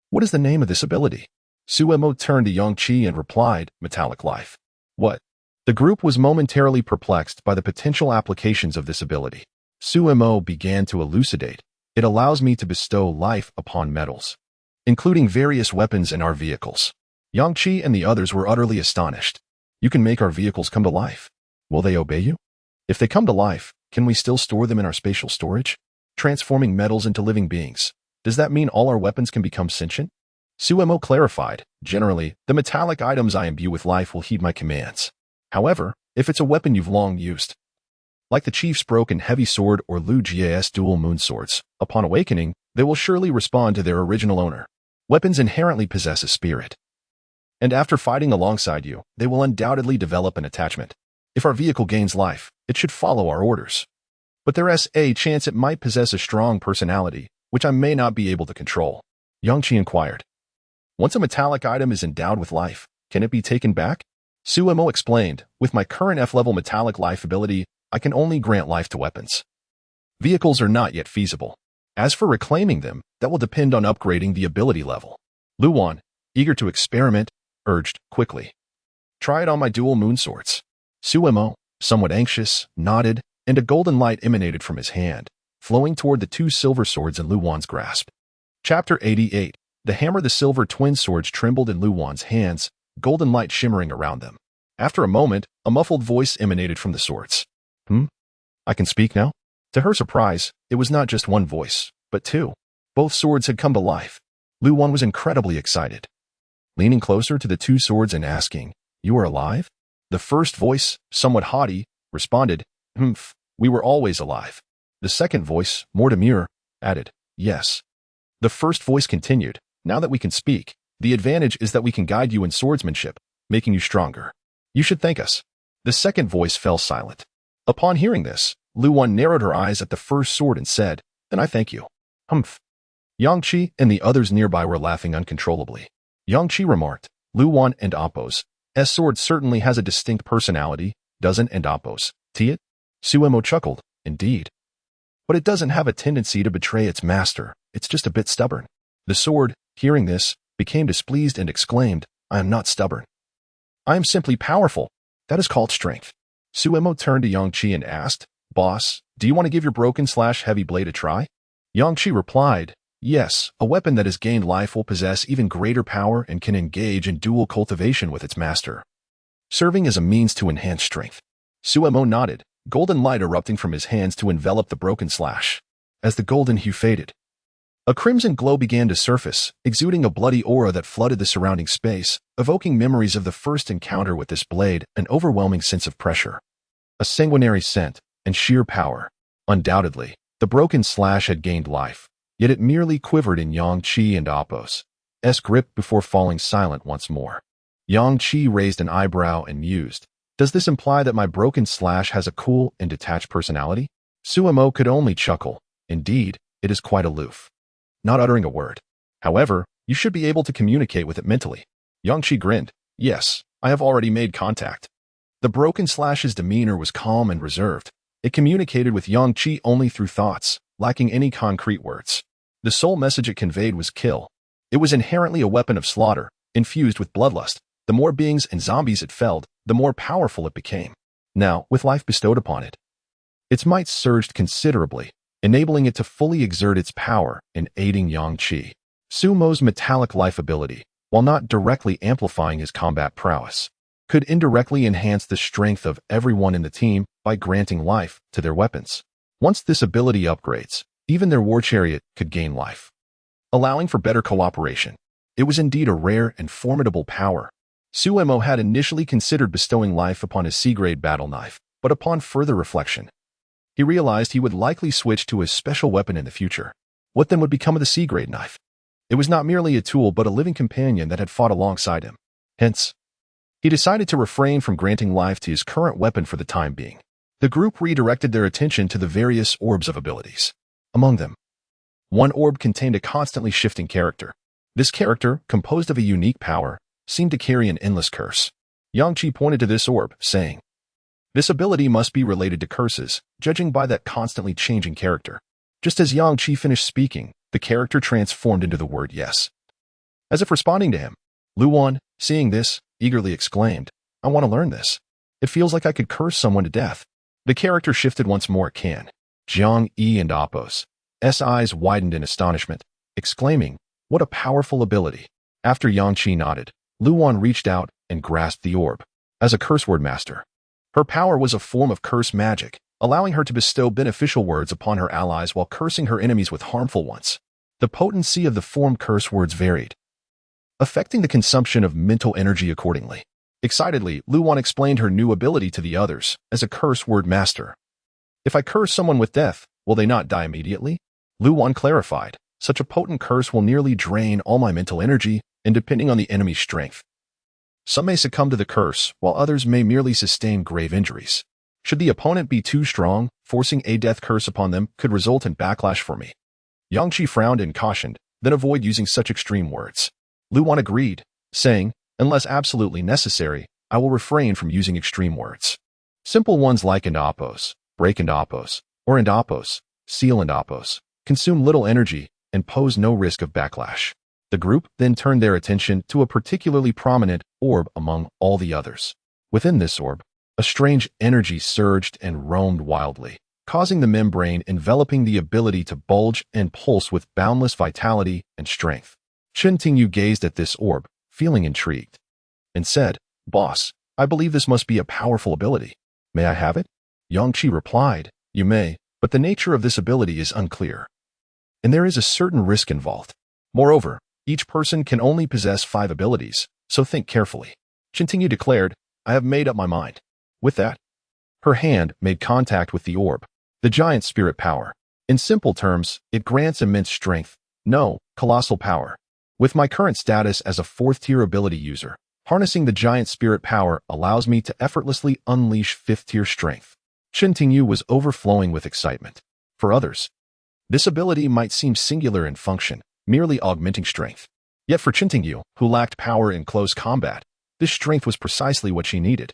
Speaker 1: What is the name of this ability? Suemo turned to Yangqi and replied, Metallic life. What? The group was momentarily perplexed by the potential applications of this ability. Suemo began to elucidate. It allows me to bestow life upon metals, including various weapons in our vehicles. Yangqi and the others were utterly astonished. You can make our vehicles come to life. Will they obey you? If they come to life, can we still store them in our spatial storage? Transforming metals into living beings. Does that mean all our weapons can become sentient? Suemo clarified, Generally, the metallic items I imbue with life will heed my commands. However, if it's a weapon you've long used, like the chief's broken heavy sword or Lu Jia's dual moon swords, upon awakening, they will surely respond to their original owner. Weapons inherently possess a spirit, and after fighting alongside you, they will undoubtedly develop an attachment. If our vehicle gains life, it should follow our orders. but there's a chance it might possess a strong personality, which I may not be able to control. Yang-Chi inquired. Once a metallic item is endowed with life, can it be taken back? Suemo explained, with my current F-level metallic life ability, I can only grant life to weapons. Vehicles are not yet feasible. As for reclaiming them, that will depend on upgrading the ability level. Luwan, eager to experiment, urged quickly. Try it on my dual moon swords. Suemo, somewhat anxious, nodded, and a golden light emanated from his hand, flowing toward the two silver swords in Luwan's grasp. Chapter 88. The hammer. The silver twin swords trembled in Luwan's hands, golden light shimmering around them. After a moment, a muffled voice emanated from the swords. I can speak now? To her surprise, it was not just one voice, but two. Both swords had come to life. Luwan was incredibly excited. Leaning closer to the two swords and asking, "You are alive?" The first voice, somewhat haughty, responded, "We were always alive." The second voice, more demure, added, "Yes." The first voice continued, "Now that we can speak, the advantage is that we can guide you in swordsmanship, making you stronger. You should thank us." The second voice fell silent. Upon hearing this, Luwan narrowed her eyes at the first sword and said, "Then I thank you." Yang-Chi and the others nearby were laughing uncontrollably. Yang-Chi remarked, "Luwan and Appo's sword certainly has a distinct personality, doesn't and Appo's it?" Suemo chuckled, "Indeed. But it doesn't have a tendency to betray its master, it's just a bit stubborn." The sword, hearing this, became displeased and exclaimed, "I am not stubborn. I am simply powerful. That is called strength." Suemo turned to Yang-Chi and asked, "Boss, do you want to give your broken/heavy blade a try?" Yang-Chi replied, "Yes, a weapon that has gained life will possess even greater power and can engage in dual cultivation with its master, serving as a means to enhance strength." Suemo nodded, golden light erupting from his hands to envelop the broken slash. As the golden hue faded, a crimson glow began to surface, exuding a bloody aura that flooded the surrounding space, evoking memories of the first encounter with this blade, an overwhelming sense of pressure, a sanguinary scent, and sheer power. Undoubtedly, the broken slash had gained life, yet it merely quivered in Yang-Chi and Appo's grip before falling silent once more. Yang-Chi raised an eyebrow and mused, "Does this imply that my broken slash has a cool and detached personality?" Suemo could only chuckle. "Indeed, it is quite aloof, not uttering a word. However, you should be able to communicate with it mentally." Yang-Chi grinned. "Yes, I have already made contact." The broken slash's demeanor was calm and reserved. It communicated with Yang-Chi only through thoughts, lacking any concrete words. The sole message it conveyed was kill. It was inherently a weapon of slaughter, infused with bloodlust. The more beings and zombies it felled, the more powerful it became. Now, with life bestowed upon it, its might surged considerably, enabling it to fully exert its power in aiding Yang-Chi. Sumo's metallic life ability, while not directly amplifying his combat prowess, could indirectly enhance the strength of everyone in the team by granting life to their weapons. Once this ability upgrades, even their war chariot could gain life, allowing for better cooperation. It was indeed a rare and formidable power. Suemo had initially considered bestowing life upon his C-grade battle knife, but upon further reflection, he realized he would likely switch to a special weapon in the future. What then would become of the C-grade knife? It was not merely a tool but a living companion that had fought alongside him. Hence, he decided to refrain from granting life to his current weapon for the time being. The group redirected their attention to the various orbs of abilities. Among them, one orb contained a constantly shifting character. This character, composed of a unique power, seemed to carry an endless curse. Yang-Chi pointed to this orb, saying, "This ability must be related to curses, judging by that constantly changing character." Just as Yang-Chi finished speaking, the character transformed into the word yes. As if responding to him, Luwan, seeing this, eagerly exclaimed, "I want to learn this. It feels like I could curse someone to death." The character shifted once more at Can. Jiang-Yi and Appo's eyes widened in astonishment, exclaiming, "What a powerful ability." After Yang-Chi nodded, Luwan reached out and grasped the orb. As a curse word master, her power was a form of curse magic, allowing her to bestow beneficial words upon her allies while cursing her enemies with harmful ones. The potency of the formed curse words varied, affecting the consumption of mental energy accordingly. Excitedly, Luwan explained her new ability to the others as a curse word master. "If I curse someone with death, will they not die immediately?" Luwan clarified, "Such a potent curse will nearly drain all my mental energy, and depending on the enemy's strength, some may succumb to the curse, while others may merely sustain grave injuries." Should the opponent be too strong, forcing a death curse upon them could result in backlash for me. Yang Qi frowned and cautioned, then avoid using such extreme words. Lu Wan agreed, saying, unless absolutely necessary, I will refrain from using extreme words. Simple ones like and oppose, break and oppose, or and oppose, seal and oppose, consume little energy and pose no risk of backlash. The group then turned their attention to a particularly prominent orb among all the others. Within this orb, a strange energy surged and roamed wildly, causing the membrane enveloping the ability to bulge and pulse with boundless vitality and strength. Chen Tingyu gazed at this orb, feeling intrigued, and said, Boss, I believe this must be a powerful ability. May I have it? Yang Qi replied, You may, but the nature of this ability is unclear, and there is a certain risk involved. Moreover, each person can only possess 5 abilities, so think carefully. Chen Tingyu declared, I have made up my mind. With that, her hand made contact with the orb, the giant spirit power. In simple terms, it grants immense strength, no, colossal power. With my current status as a 4th-tier ability user, harnessing the giant spirit power allows me to effortlessly unleash 5th-tier strength. Chen Tingyu was overflowing with excitement. For others, this ability might seem singular in function, merely augmenting strength. Yet for Chen Tingyu, who lacked power in close combat, this strength was precisely what she needed.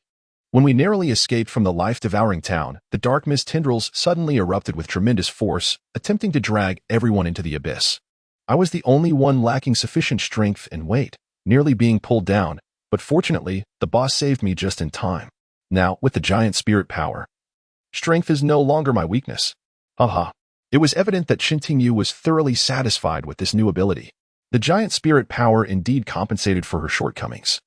Speaker 1: When we narrowly escaped from the life-devouring town, the dark mist tendrils suddenly erupted with tremendous force, attempting to drag everyone into the abyss. I was the only one lacking sufficient strength and weight, nearly being pulled down, but fortunately, the boss saved me just in time. Now, with the giant spirit power, strength is no longer my weakness. Haha. It was evident that Chen Tingyu was thoroughly satisfied with this new ability. The giant spirit power indeed compensated for her shortcomings,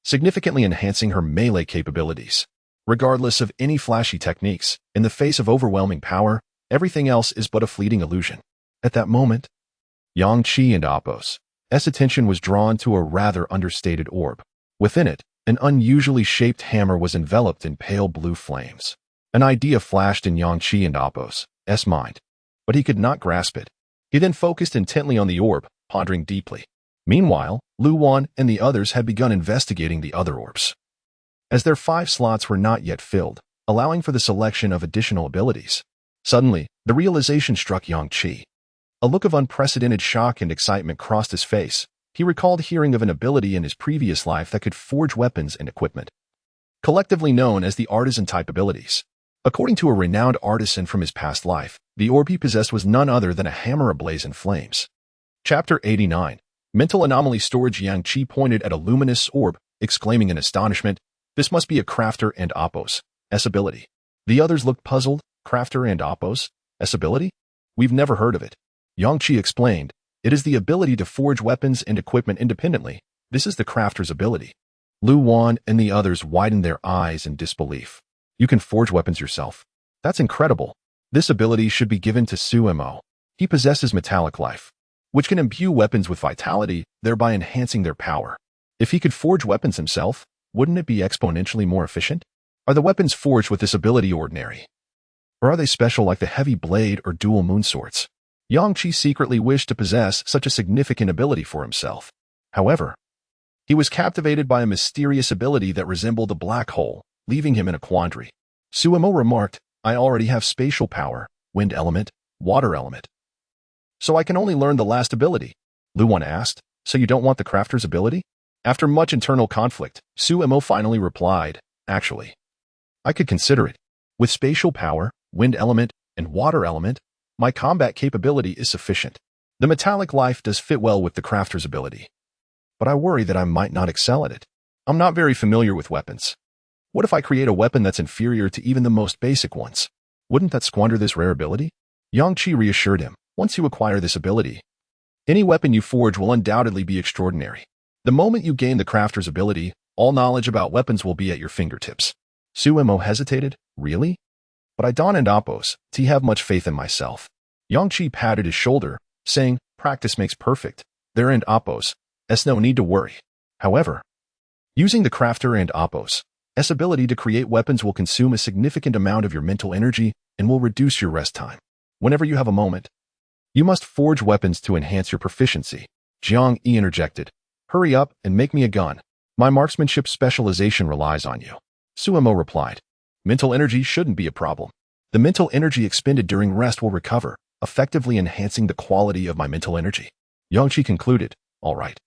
Speaker 1: significantly enhancing her melee capabilities. Regardless of any flashy techniques, in the face of overwhelming power, everything else is but a fleeting illusion. At that moment, Yang Qi and Appo's attention was drawn to a rather understated orb. Within it, an unusually shaped hammer was enveloped in pale blue flames. An idea flashed in Yang Qi and Appo's mind, but he could not grasp it. He then focused intently on the orb, pondering deeply. Meanwhile, Lu Wan and the others had begun investigating the other orbs, as their 5 slots were not yet filled, allowing for the selection of additional abilities. Suddenly, the realization struck Yang Qi. A look of unprecedented shock and excitement crossed his face. He recalled hearing of an ability in his previous life that could forge weapons and equipment, collectively known as the artisan-type abilities. According to a renowned artisan from his past life, the orb he possessed was none other than a hammer ablaze in flames. Chapter 89. Mental Anomaly Storage. Yang Qi pointed at a luminous orb, exclaiming in astonishment, This must be a Crafter and Appo's ability. The others looked puzzled. Crafter and Appo's ability? We've never heard of it. Yang Qi explained, It is the ability to forge weapons and equipment independently. This is the Crafter's ability. Lu Wan and the others widened their eyes in disbelief. You can forge weapons yourself? That's incredible. This ability should be given to Suemo. He possesses metallic life, which can imbue weapons with vitality, thereby enhancing their power. If he could forge weapons himself, wouldn't it be exponentially more efficient? Are the weapons forged with this ability ordinary, or are they special like the heavy blade or dual moon swords? Yang Qi secretly wished to possess such a significant ability for himself. However, he was captivated by a mysterious ability that resembled a black hole, leaving him in a quandary. Suemo remarked, I already have spatial power, wind element, water element, so I can only learn the last ability. Lu Wan asked, So you don't want the Crafter's ability? After much internal conflict, Suemo finally replied, Actually, I could consider it. With spatial power, wind element, and water element, my combat capability is sufficient. The metallic life does fit well with the Crafter's ability, but I worry that I might not excel at it. I'm not very familiar with weapons. What if I create a weapon that's inferior to even the most basic ones? Wouldn't that squander this rare ability? Yang Qi reassured him, Once you acquire this ability, any weapon you forge will undoubtedly be extraordinary. The moment you gain the Crafter's ability, all knowledge about weapons will be at your fingertips. Suemo hesitated, Really? But I don't and Appo's have much faith in myself. Yang Qi patted his shoulder, saying, Practice makes perfect. There and Appo's no need to worry. However, using the Crafter and Appo's ability to create weapons will consume a significant amount of your mental energy and will reduce your rest time. Whenever you have a moment, you must forge weapons to enhance your proficiency. Jiang Yi interjected, Hurry up and make me a gun. My marksmanship specialization relies on you. Suemo replied, Mental energy shouldn't be a problem. The mental energy expended during rest will recover, effectively enhancing the quality of my mental energy. Yangqi concluded, all right.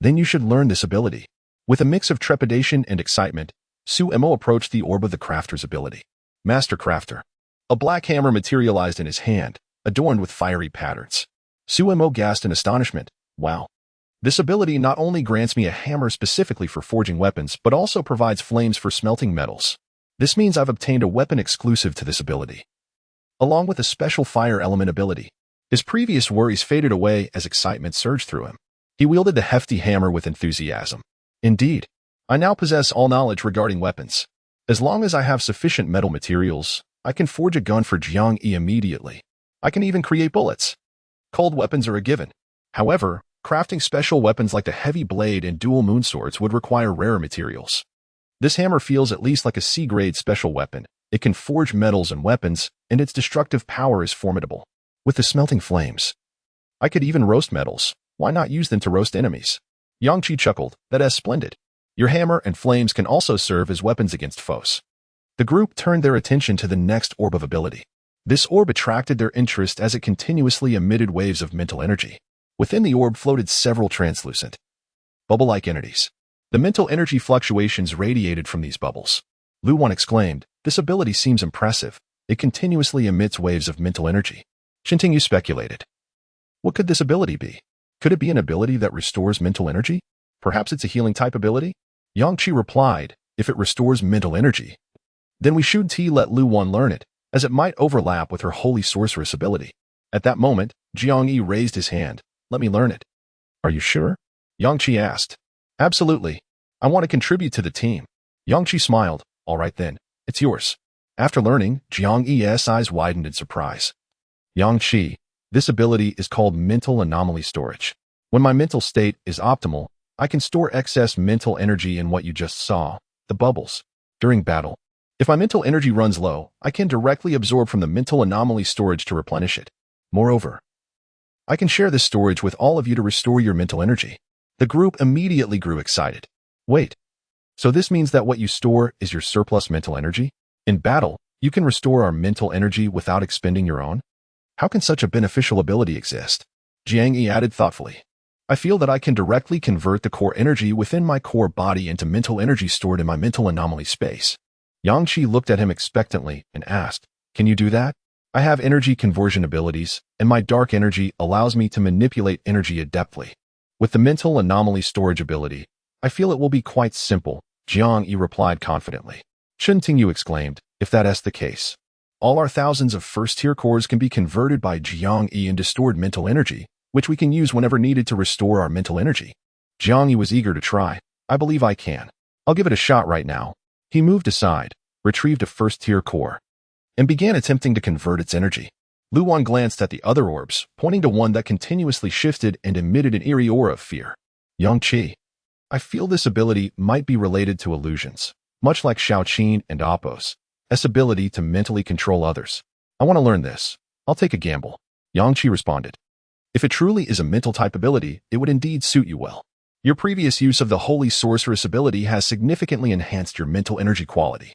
Speaker 1: Then you should learn this ability. With a mix of trepidation and excitement, Su-Emo approached the orb of the crafter's ability. Master Crafter. A black hammer materialized in his hand, adorned with fiery patterns. Su-Emo gasped in astonishment. Wow. This ability not only grants me a hammer specifically for forging weapons, but also provides flames for smelting metals. This means I've obtained a weapon exclusive to this ability, along with a special fire element ability. His previous worries faded away as excitement surged through him. He wielded the hefty hammer with enthusiasm. Indeed, I now possess all knowledge regarding weapons. As long as I have sufficient metal materials, I can forge a gun for Jiang Yi immediately. I can even create bullets. Cold weapons are a given. However, crafting special weapons like the heavy blade and dual moon swords would require rarer materials. This hammer feels at least like a C-grade special weapon. It can forge metals and weapons, and its destructive power is formidable. With the smelting flames, I could even roast metals. Why not use them to roast enemies? Yangqi chuckled. That's splendid. Your hammer and flames can also serve as weapons against foes. The group turned their attention to the next orb of ability. This orb attracted their interest as it continuously emitted waves of mental energy. Within the orb floated several translucent, bubble-like entities. The mental energy fluctuations radiated from these bubbles. Lu Wan exclaimed, this ability seems impressive. It continuously emits waves of mental energy. Shintingyu speculated. What could this ability be? Could it be an ability that restores mental energy? Perhaps it's a healing type ability? Yangqi replied, if it restores mental energy, then we should let Lu Wan learn it, as it might overlap with her holy sorceress ability. At that moment, Jiang Yi raised his hand. Let me learn it. Are you sure? Yangqi asked. Absolutely. I want to contribute to the team. Yangqi smiled. All right then, it's yours. After learning, Jiang Yi's eyes widened in surprise. Yangqi, this ability is called mental anomaly storage. When my mental state is optimal, I can store excess mental energy in what you just saw, the bubbles, during battle. If my mental energy runs low, I can directly absorb from the mental anomaly storage to replenish it. Moreover, I can share this storage with all of you to restore your mental energy. The group immediately grew excited. Wait, so this means that what you store is your surplus mental energy? In battle, you can restore our mental energy without expending your own? How can such a beneficial ability exist? Jiang Yi added thoughtfully. I feel that I can directly convert the core energy within my core body into mental energy stored in my mental anomaly space. Yangqi looked at him expectantly and asked, can you do that? I have energy conversion abilities, and my dark energy allows me to manipulate energy adeptly. With the mental anomaly storage ability, I feel it will be quite simple, Jiang Yi replied confidently. Tingyu exclaimed, if that's the case, all our thousands of first-tier cores can be converted by Jiang Yi into stored mental energy, which we can use whenever needed to restore our mental energy. Jiang Yi was eager to try. I believe I can. I'll give it a shot right now. He moved aside, retrieved a first-tier core, and began attempting to convert its energy. Lu Wan glanced at the other orbs, pointing to one that continuously shifted and emitted an eerie aura of fear. Yangqi, I feel this ability might be related to illusions, much like Shaoqin and Appo's ability to mentally control others. I want to learn this. I'll take a gamble. Yangqi responded. If it truly is a mental type ability, it would indeed suit you well. Your previous use of the Holy Sorceress ability has significantly enhanced your mental energy quality,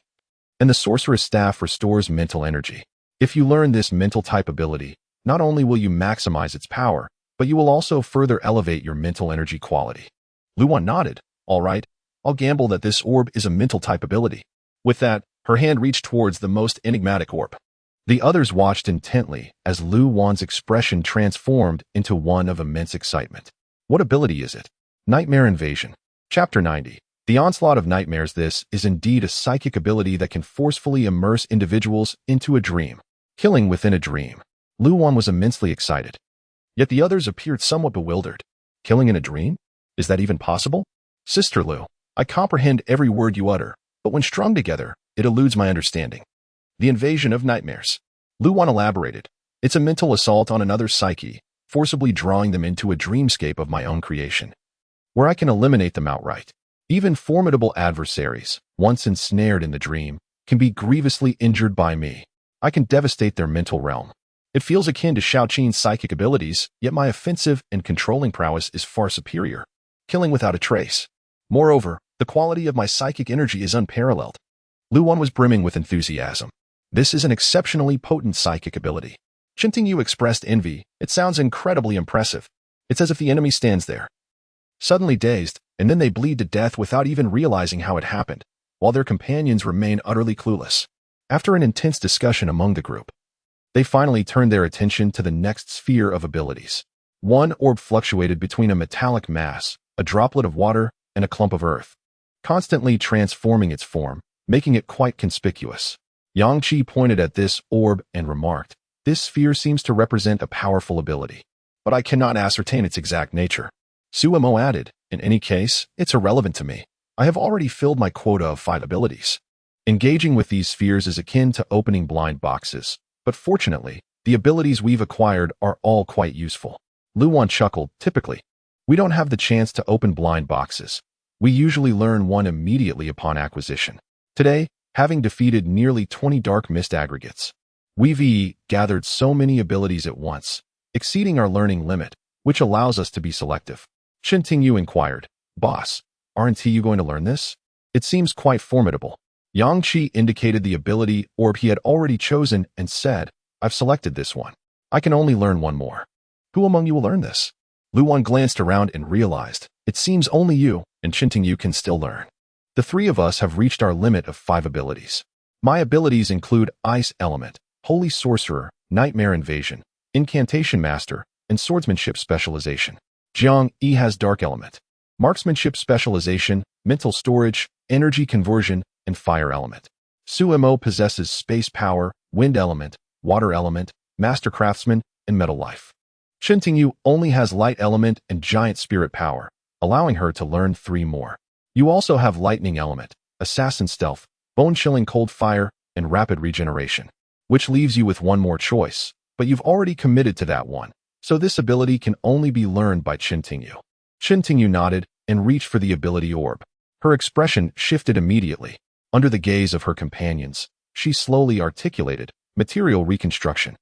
Speaker 1: and the Sorceress Staff restores mental energy. If you learn this mental type ability, not only will you maximize its power, but you will also further elevate your mental energy quality. Lu Wan nodded. All right, I'll gamble that this orb is a mental type ability. With that, her hand reached towards the most enigmatic orb. The others watched intently as Lu Wan's expression transformed into one of immense excitement. What ability is it? Nightmare Invasion. Chapter 90. The Onslaught of Nightmares. This is indeed a psychic ability that can forcefully immerse individuals into a dream, killing within a dream. Lu Wan was immensely excited. Yet the others appeared somewhat bewildered. Killing in a dream? Is that even possible? Sister Lu, I comprehend every word you utter, but when strung together, it eludes my understanding. The invasion of nightmares. Lu Wan elaborated. It's a mental assault on another's psyche, forcibly drawing them into a dreamscape of my own creation, where I can eliminate them outright. Even formidable adversaries, once ensnared in the dream, can be grievously injured by me. I can devastate their mental realm. It feels akin to Shaoqin's psychic abilities, yet my offensive and controlling prowess is far superior, killing without a trace. Moreover, the quality of my psychic energy is unparalleled. Luan was brimming with enthusiasm. This is an exceptionally potent psychic ability. Qintingyu expressed envy. It sounds incredibly impressive. It's as if the enemy stands there, suddenly dazed, and then they bleed to death without even realizing how it happened, while their companions remain utterly clueless. After an intense discussion among the group, they finally turned their attention to the next sphere of abilities. One orb fluctuated between a metallic mass, a droplet of water, and a clump of earth, constantly transforming its form, making it quite conspicuous. Yang Qi pointed at this orb and remarked, "This sphere seems to represent a powerful ability, but I cannot ascertain its exact nature." Suemo added, "In any case, it's irrelevant to me. I have already filled my quota of 5 abilities. Engaging with these spheres is akin to opening blind boxes, but fortunately, the abilities we've acquired are all quite useful." Luan chuckled. "Typically, we don't have the chance to open blind boxes. We usually learn one immediately upon acquisition. Today, having defeated nearly 20 dark mist aggregates, we've gathered so many abilities at once, exceeding our learning limit, which allows us to be selective." Qintingyu inquired, "Boss, aren't you going to learn this? It seems quite formidable." Yang Qi indicated the ability orb he had already chosen and said, "I've selected this one. I can only learn one more. Who among you will learn this?" Luan glanced around and realized, "It seems only you and Qintingyu can still learn. The 3 of us have reached our limit of 5 abilities. My abilities include Ice Element, Holy Sorcerer, Nightmare Invasion, Incantation Master, and Swordsmanship Specialization. Jiang Yi has Dark Element, Marksmanship Specialization, Mental Storage, Energy Conversion, and Fire Element. Suemo possesses Space Power, Wind Element, Water Element, Master Craftsman, and Metal Life. Qintingyu only has Light Element and Giant Spirit Power, allowing her to learn 3 more. You also have Lightning Element, Assassin Stealth, Bone-Chilling Cold Fire, and Rapid Regeneration, which leaves you with 1 more choice, but you've already committed to that one, so this ability can only be learned by Qintingyu." Qintingyu nodded and reached for the ability orb. Her expression shifted immediately. Under the gaze of her companions, she slowly articulated, "Material Reconstruction.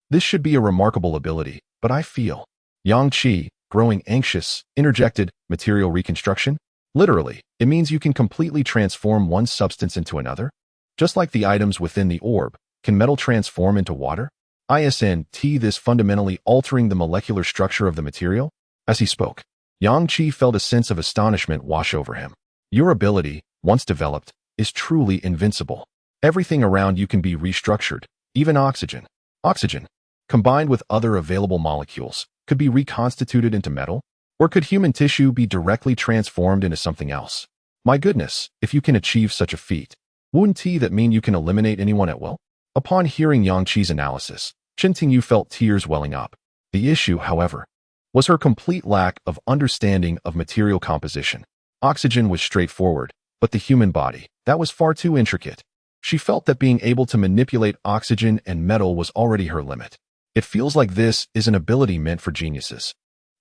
Speaker 1: This should be a remarkable ability, but I feel..." Yang Qi, growing anxious, interjected, "Material Reconstruction? Literally, it means you can completely transform one substance into another? Just like the items within the orb, can metal transform into water? Isn't this fundamentally altering the molecular structure of the material?" As he spoke, Yang Qi felt a sense of astonishment wash over him. "Your ability, once developed, is truly invincible. Everything around you can be restructured, even oxygen. Oxygen, combined with other available molecules, could be reconstituted into metal? Or could human tissue be directly transformed into something else? My goodness, if you can achieve such a feat, wouldn't that mean you can eliminate anyone at will?" Upon hearing Yang Qi's analysis, Qintingyu felt tears welling up. The issue, however, was her complete lack of understanding of material composition. Oxygen was straightforward, but the human body, that was far too intricate. She felt that being able to manipulate oxygen and metal was already her limit. "It feels like this is an ability meant for geniuses.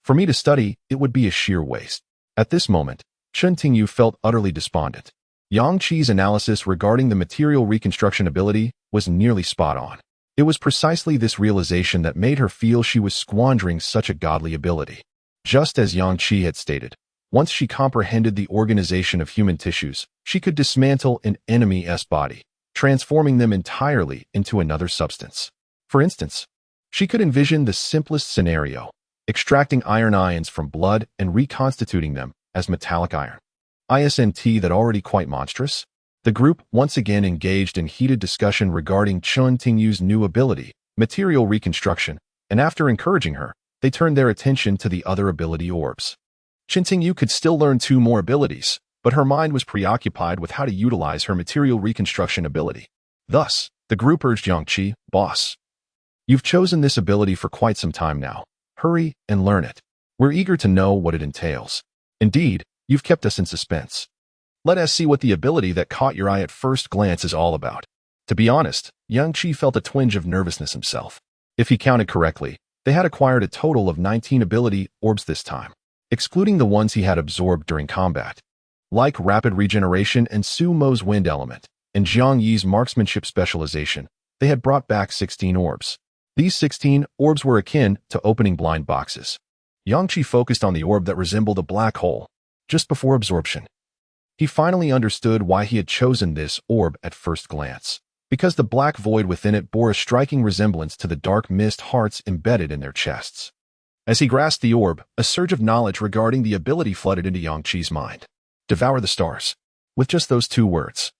Speaker 1: For me to study, it would be a sheer waste." At this moment, Qintingyu felt utterly despondent. Yang Qi's analysis regarding the material reconstruction ability was nearly spot on. It was precisely this realization that made her feel she was squandering such a godly ability. Just as Yang Qi had stated, once she comprehended the organization of human tissues, she could dismantle an enemy's body, transforming them entirely into another substance. For instance, she could envision the simplest scenario, extracting iron ions from blood and reconstituting them as metallic iron. Isn't that already quite monstrous? The group once again engaged in heated discussion regarding Qintingyu's new ability, material reconstruction, and after encouraging her, they turned their attention to the other ability orbs. Qintingyu could still learn 2 more abilities, but her mind was preoccupied with how to utilize her material reconstruction ability. Thus, the group urged Yang Qi, "Boss, you've chosen this ability for quite some time now. Hurry and learn it. We're eager to know what it entails. Indeed, you've kept us in suspense. Let us see what the ability that caught your eye at first glance is all about." To be honest, Yang Qi felt a twinge of nervousness himself. If he counted correctly, they had acquired a total of 19 ability orbs this time, excluding the ones he had absorbed during combat. Like Rapid Regeneration and Sumo's Wind Element, and Jiang Yi's Marksmanship Specialization, they had brought back 16 orbs. These 16 orbs were akin to opening blind boxes. Yang Qi focused on the orb that resembled a black hole. Just before absorption, He finally understood why he had chosen this orb at first glance. Because the black void within it bore a striking resemblance to the dark mist hearts embedded in their chests. As he grasped the orb, a surge of knowledge regarding the ability flooded into Yang Qi's mind. Devour the stars. With just those two words.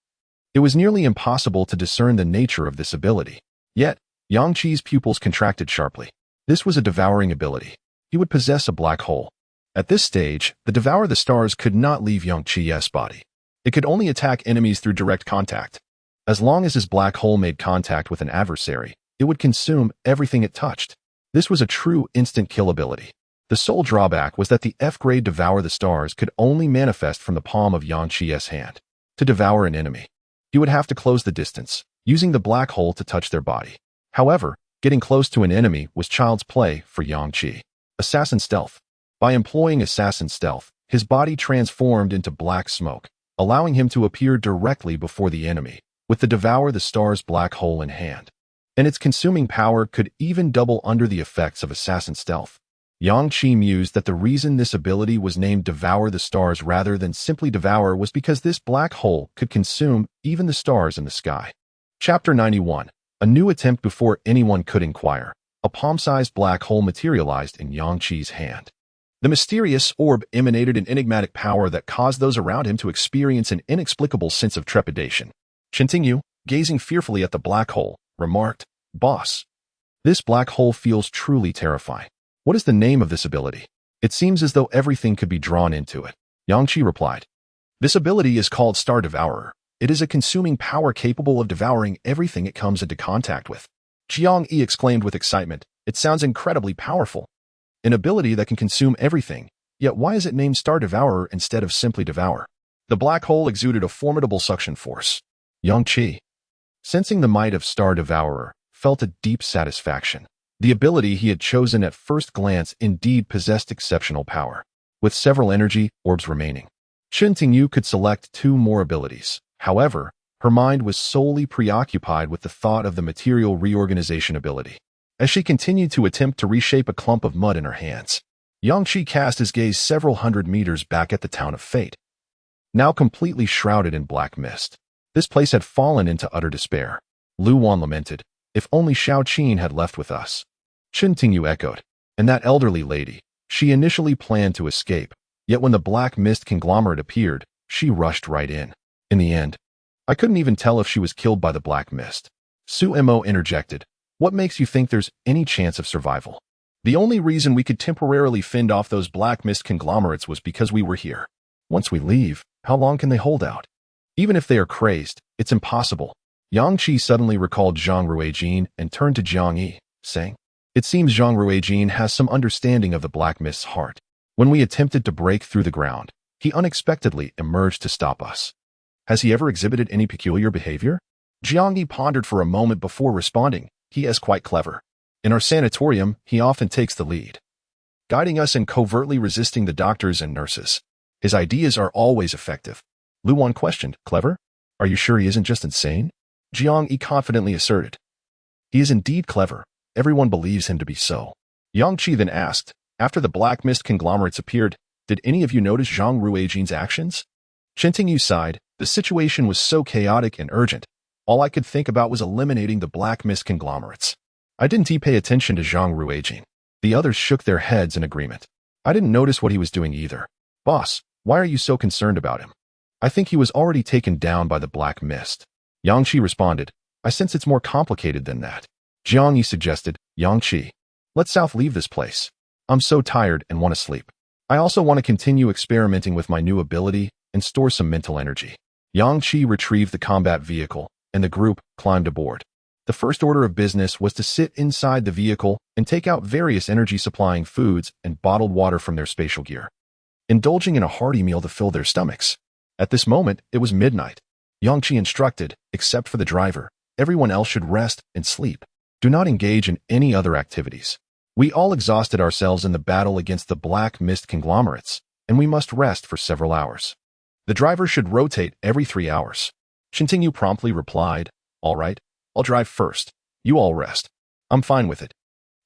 Speaker 1: It was nearly impossible to discern the nature of this ability. Yet, Yang Qi's pupils contracted sharply. This was a devouring ability. He would possess a black hole. At this stage, the Devour the Stars could not leave Yang Qi's body. It could only attack enemies through direct contact. As long as his black hole made contact with an adversary, it would consume everything it touched. This was a true instant kill ability. The sole drawback was that the F-grade Devour the Stars could only manifest from the palm of Yang Qi's hand. To devour an enemy, he would have to close the distance, using the black hole to touch their body. However, getting close to an enemy was child's play for Yang Qi. Assassin Stealth. By employing Assassin Stealth, his body transformed into black smoke, allowing him to appear directly before the enemy, with the Devour the Stars black hole in hand. And its consuming power could even double under the effects of Assassin Stealth. Yang Qi mused that the reason this ability was named Devour the Stars rather than simply Devour was because this black hole could consume even the stars in the sky. Chapter 91. A new attempt before anyone could inquire. A palm-sized black hole materialized in Yang Qi's hand. The mysterious orb emanated an enigmatic power that caused those around him to experience an inexplicable sense of trepidation. Chintingyu, gazing fearfully at the black hole, remarked, "Boss, this black hole feels truly terrifying. What is the name of this ability? It seems as though everything could be drawn into it." Yang Qi replied, "This ability is called Star Devourer. It is a consuming power capable of devouring everything it comes into contact with." Jiang Yi exclaimed with excitement, "It sounds incredibly powerful. An ability that can consume everything, yet why is it named Star Devourer instead of simply Devour?" The black hole exuded a formidable suction force. Yang Qi, sensing the might of Star Devourer, felt a deep satisfaction. The ability he had chosen at first glance indeed possessed exceptional power. With several energy orbs remaining, Chen Tingyu could select 2 more abilities. However, her mind was solely preoccupied with the thought of the material reorganization ability. As she continued to attempt to reshape a clump of mud in her hands, Yang Qi cast his gaze several hundred meters back at the town of Fate, now completely shrouded in black mist. This place had fallen into utter despair. Lu Wan lamented, "If only Shao Qin had left with us." Chen Tingyu echoed, "And that elderly lady, she initially planned to escape, yet when the black mist conglomerate appeared, she rushed right in. In the end, I couldn't even tell if she was killed by the black mist." Su Mo interjected, "What makes you think there's any chance of survival? The only reason we could temporarily fend off those black mist conglomerates was because we were here. Once we leave, how long can they hold out? Even if they are crazed, it's impossible." Yang Qi suddenly recalled Zhang Ruijin and turned to Jiang Yi, saying, "It seems Zhang Ruijin has some understanding of the black mist's heart. When we attempted to break through the ground, he unexpectedly emerged to stop us. Has he ever exhibited any peculiar behavior?" Jiang Yi pondered for a moment before responding, "He is quite clever. In our sanatorium, he often takes the lead, guiding us and covertly resisting the doctors and nurses. His ideas are always effective." Lu Wan questioned, "Clever? Are you sure he isn't just insane?" Jiang Yi confidently asserted, "He is indeed clever. Everyone believes him to be so." Yang Qi then asked, "After the black mist conglomerates appeared, did any of you notice Zhang Ruijin's actions?" Chen Tingyu sighed. "The situation was so chaotic and urgent. All I could think about was eliminating the black mist conglomerates. I didn't pay attention to Zhang Ruijin." The others shook their heads in agreement. "I didn't notice what he was doing either." "Boss, why are you so concerned about him?" "I think he was already taken down by the black mist." Yang Qi responded, "I sense it's more complicated than that." Jiang Yi suggested, "Yang Qi, let's south leave this place. I'm so tired and want to sleep. I also want to continue experimenting with my new ability and store some mental energy." Yang Qi retrieved the combat vehicle, and the group climbed aboard. The first order of business was to sit inside the vehicle and take out various energy-supplying foods and bottled water from their spatial gear, indulging in a hearty meal to fill their stomachs. At this moment, it was midnight. Yang Qi instructed, except for the driver, everyone else should rest and sleep. Do not engage in any other activities. We all exhausted ourselves in the battle against the black mist conglomerates, and we must rest for several hours. The driver should rotate every 3 hours. Yu promptly replied, "All right, I'll drive first. You all rest. I'm fine with it."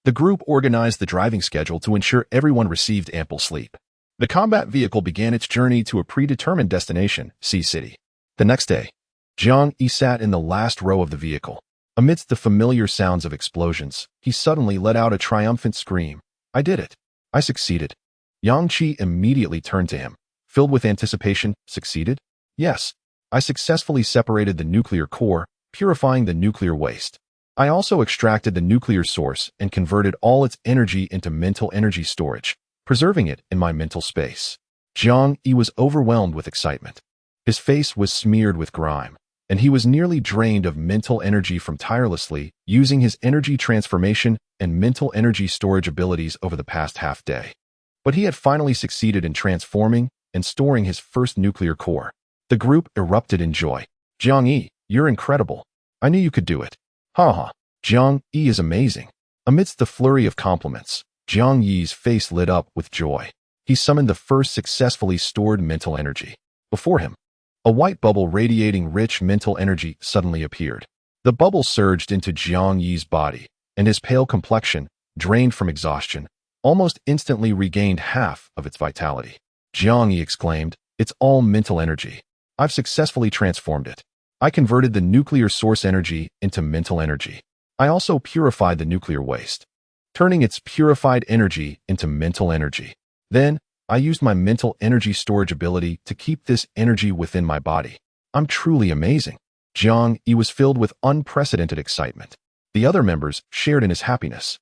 Speaker 1: The group organized the driving schedule to ensure everyone received ample sleep. The combat vehicle began its journey to a predetermined destination, Sea City. The next day, Jiang Yi sat in the last row of the vehicle. Amidst the familiar sounds of explosions, he suddenly let out a triumphant scream. I did it. I succeeded. Yang Qi immediately turned to him, filled with anticipation. Succeeded? Yes. I successfully separated the nuclear core, purifying the nuclear waste. I also extracted the nuclear source and converted all its energy into mental energy storage, preserving it in my mental space. Jiang Yi was overwhelmed with excitement. His face was smeared with grime, and he was nearly drained of mental energy from tirelessly using his energy transformation and mental energy storage abilities over the past half-day. But he had finally succeeded in transforming and storing his first nuclear core. The group erupted in joy. Jiang Yi, you're incredible. I knew you could do it. Ha ha. Jiang Yi is amazing. Amidst the flurry of compliments, Jiang Yi's face lit up with joy. He summoned the first successfully stored mental energy. Before him, a white bubble radiating rich mental energy suddenly appeared. The bubble surged into Jiang Yi's body, and his pale complexion, drained from exhaustion, almost instantly regained half of its vitality. Jiang Yi exclaimed, "It's all mental energy. I've successfully transformed it. I converted the nuclear source energy into mental energy. I also purified the nuclear waste, turning its purified energy into mental energy. Then, I used my mental energy storage ability to keep this energy within my body. I'm truly amazing." Jiang Yi was filled with unprecedented excitement. The other members shared in his happiness.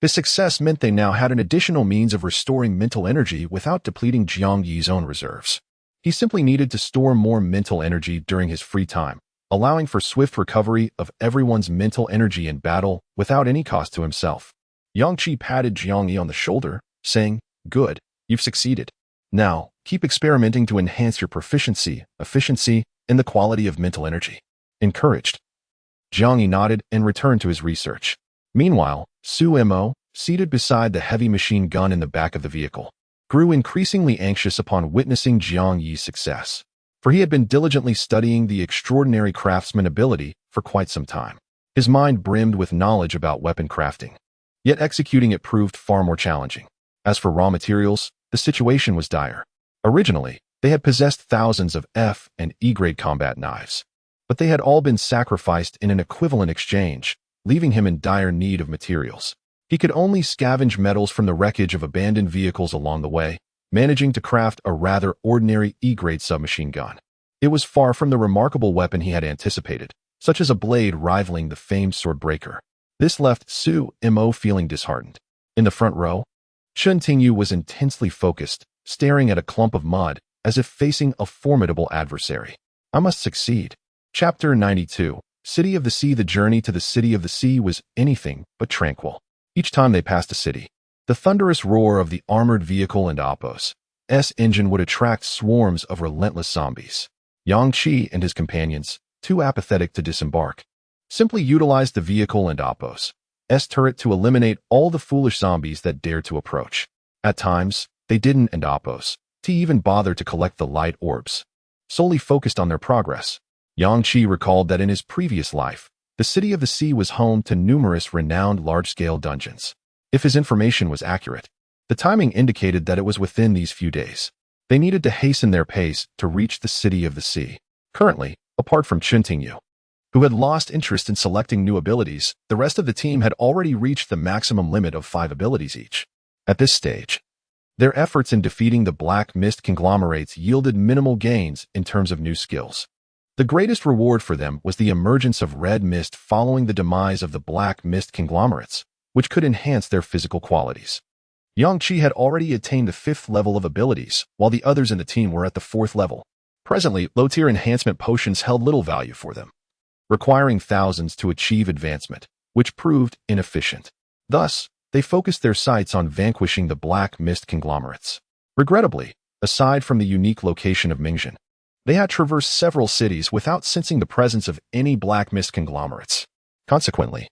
Speaker 1: His success meant they now had an additional means of restoring mental energy without depleting Jiang Yi's own reserves. He simply needed to store more mental energy during his free time, allowing for swift recovery of everyone's mental energy in battle without any cost to himself. Yang Qi patted Jiang Yi on the shoulder, saying, "Good, you've succeeded. Now, keep experimenting to enhance your proficiency, efficiency, and the quality of mental energy." Encouraged, Jiang Yi nodded and returned to his research. Meanwhile, Su Mo, seated beside the heavy machine gun in the back of the vehicle, grew increasingly anxious upon witnessing Jiang Yi's success, for he had been diligently studying the extraordinary craftsman ability for quite some time. His mind brimmed with knowledge about weapon crafting, yet executing it proved far more challenging. As for raw materials, the situation was dire. Originally, they had possessed thousands of F and E-grade combat knives, but they had all been sacrificed in an equivalent exchange, leaving him in dire need of materials. He could only scavenge metals from the wreckage of abandoned vehicles along the way, managing to craft a rather ordinary E-grade submachine gun. It was far from the remarkable weapon he had anticipated, such as a blade rivaling the famed swordbreaker. This left Su Mo feeling disheartened. In the front row, Chen Tingyu was intensely focused, staring at a clump of mud, as if facing a formidable adversary. I must succeed. Chapter 92. City of the Sea. The journey to the City of the Sea was anything but tranquil. Each time they passed a city, the thunderous roar of the armored vehicle and Appo's engine would attract swarms of relentless zombies. Yang Qi and his companions, too apathetic to disembark, simply utilized the vehicle and Appo's turret to eliminate all the foolish zombies that dared to approach. At times, they didn't and Appo's to even bother to collect the light orbs, solely focused on their progress. Yang Qi recalled that in his previous life, the City of the Sea was home to numerous renowned large-scale dungeons. If his information was accurate, the timing indicated that it was within these few days. They needed to hasten their pace to reach the City of the Sea. Currently, apart from Chen Tingyu, who had lost interest in selecting new abilities, the rest of the team had already reached the maximum limit of 5 abilities each. At this stage, their efforts in defeating the Black Mist conglomerates yielded minimal gains in terms of new skills. The greatest reward for them was the emergence of red mist following the demise of the Black Mist conglomerates, which could enhance their physical qualities. Yang Qi had already attained the 5th level of abilities, while the others in the team were at the 4th level. Presently, low-tier enhancement potions held little value for them, requiring thousands to achieve advancement, which proved inefficient. Thus, they focused their sights on vanquishing the Black Mist conglomerates. Regrettably, aside from the unique location of Mingzhen, they had traversed several cities without sensing the presence of any Black Mist conglomerates. Consequently,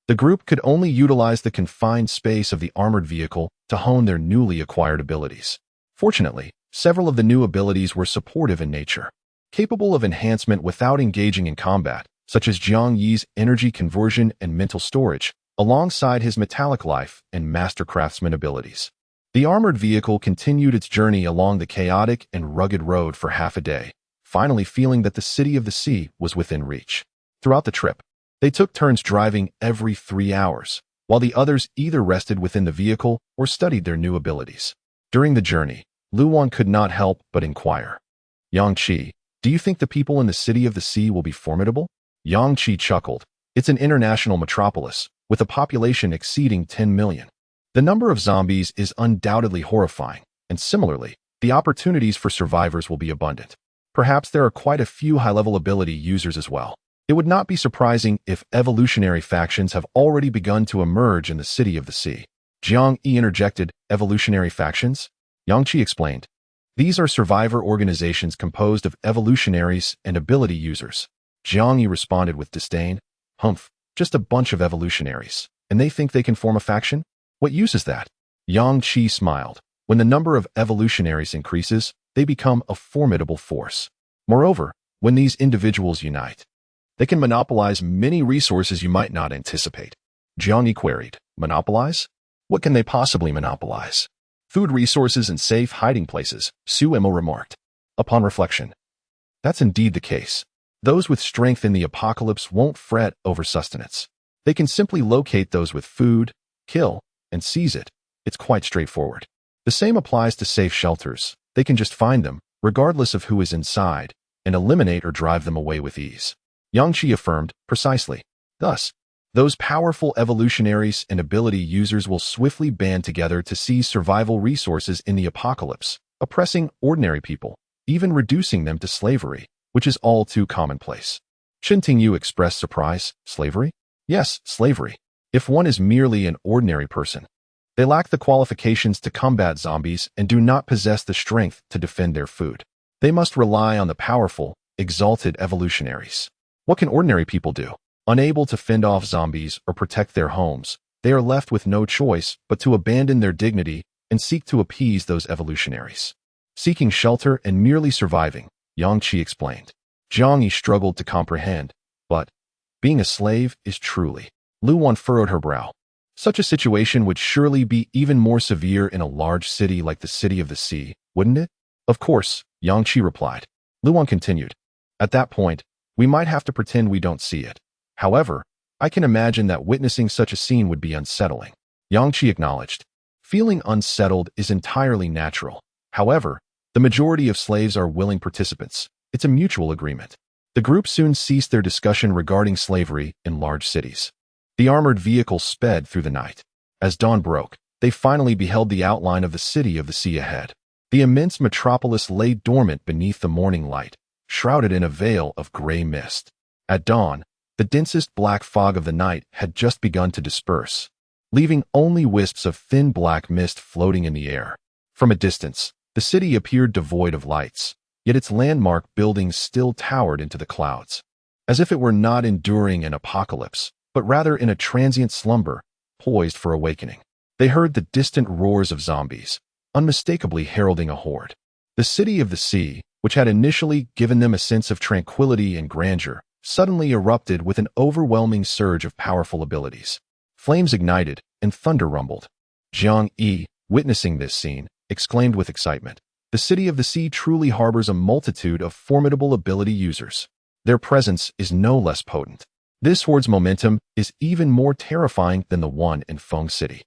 Speaker 1: the group could only utilize the confined space of the armored vehicle to hone their newly acquired abilities. Fortunately, several of the new abilities were supportive in nature, capable of enhancement without engaging in combat, such as Jiang Yi's energy conversion and mental storage, alongside his metallic life and master craftsman abilities. The armored vehicle continued its journey along the chaotic and rugged road for half a day, finally feeling that the city of the sea was within reach. Throughout the trip, they took turns driving every 3 hours, while the others either rested within the vehicle or studied their new abilities. During the journey, Luwan could not help but inquire, "Yangqi, do you think the people in the city of the sea will be formidable?" Yangqi chuckled. "It's an international metropolis, with a population exceeding 10 million. The number of zombies is undoubtedly horrifying, and similarly, the opportunities for survivors will be abundant. Perhaps there are quite a few high-level ability users as well. It would not be surprising if evolutionary factions have already begun to emerge in the city of the sea." Jiang Yi interjected, "Evolutionary factions?" Yangqi explained, "These are survivor organizations composed of evolutionaries and ability users." Jiang Yi responded with disdain, "Humph, just a bunch of evolutionaries, and they think they can form a faction? What use is that?" Yangqi smiled. "When the number of evolutionaries increases, they become a formidable force. Moreover, when these individuals unite, they can monopolize many resources you might not anticipate." Jiang Yi queried, "Monopolize? What can they possibly monopolize?" "Food resources and safe hiding places," Su Emo remarked. Upon reflection, that's indeed the case. Those with strength in the apocalypse won't fret over sustenance. They can simply locate those with food, kill, and seize it. It's quite straightforward. The same applies to safe shelters. They can just find them, regardless of who is inside, and eliminate or drive them away with ease. Yangqi affirmed, "Precisely. Thus, those powerful evolutionaries and ability users will swiftly band together to seize survival resources in the apocalypse, oppressing ordinary people, even reducing them to slavery, which is all too commonplace." Yu expressed surprise. "Slavery?" "Yes, slavery. If one is merely an ordinary person, they lack the qualifications to combat zombies and do not possess the strength to defend their food. They must rely on the powerful, exalted evolutionaries. What can ordinary people do? Unable to fend off zombies or protect their homes, they are left with no choice but to abandon their dignity and seek to appease those evolutionaries. Seeking shelter and merely surviving," Yangqi explained. Jiang Yi struggled to comprehend, but being a slave is truly. Luwan furrowed her brow. "Such a situation would surely be even more severe in a large city like the city of the sea, wouldn't it?" "Of course," Yangqi replied. Luwan continued, "At that point, we might have to pretend we don't see it. However, I can imagine that witnessing such a scene would be unsettling." Yangqi acknowledged. Feeling unsettled is entirely natural. However, the majority of slaves are willing participants. It's a mutual agreement. The group soon ceased their discussion regarding slavery in large cities. The armored vehicle sped through the night. As dawn broke, they finally beheld the outline of the city of the sea ahead. The immense metropolis lay dormant beneath the morning light, shrouded in a veil of gray mist. At dawn, the densest black fog of the night had just begun to disperse, leaving only wisps of thin black mist floating in the air. From a distance, the city appeared devoid of lights, yet its landmark buildings still towered into the clouds, as if it were not enduring an apocalypse, but rather in a transient slumber, poised for awakening. They heard the distant roars of zombies, unmistakably heralding a horde. The city of the sea, which had initially given them a sense of tranquility and grandeur, suddenly erupted with an overwhelming surge of powerful abilities. Flames ignited, and thunder rumbled. Jiang Yi, witnessing this scene, exclaimed with excitement, "The city of the sea truly harbors a multitude of formidable ability users. Their presence is no less potent. This horde's momentum is even more terrifying than the one in Feng City.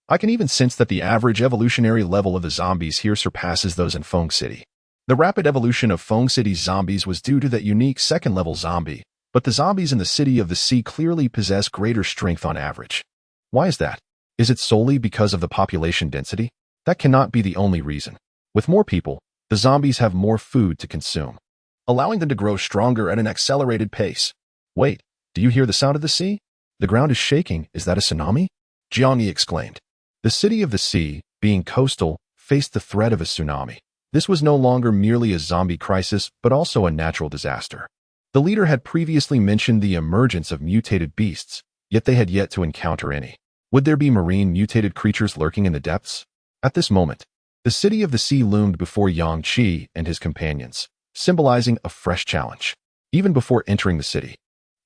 Speaker 1: I can even sense that the average evolutionary level of the zombies here surpasses those in Feng City. The rapid evolution of Feng City's zombies was due to that unique second-level zombie, but the zombies in the city of the sea clearly possess greater strength on average. Why is that? Is it solely because of the population density? That cannot be the only reason. With more people, the zombies have more food to consume, allowing them to grow stronger at an accelerated pace. Wait, do you hear the sound of the sea? The ground is shaking. Is that a tsunami?" Jiang Yi exclaimed. The city of the sea, being coastal, faced the threat of a tsunami. This was no longer merely a zombie crisis, but also a natural disaster. The leader had previously mentioned the emergence of mutated beasts, yet they had yet to encounter any. Would there be marine mutated creatures lurking in the depths? At this moment, the city of the sea loomed before Yangqi and his companions, symbolizing a fresh challenge. Even before entering the city,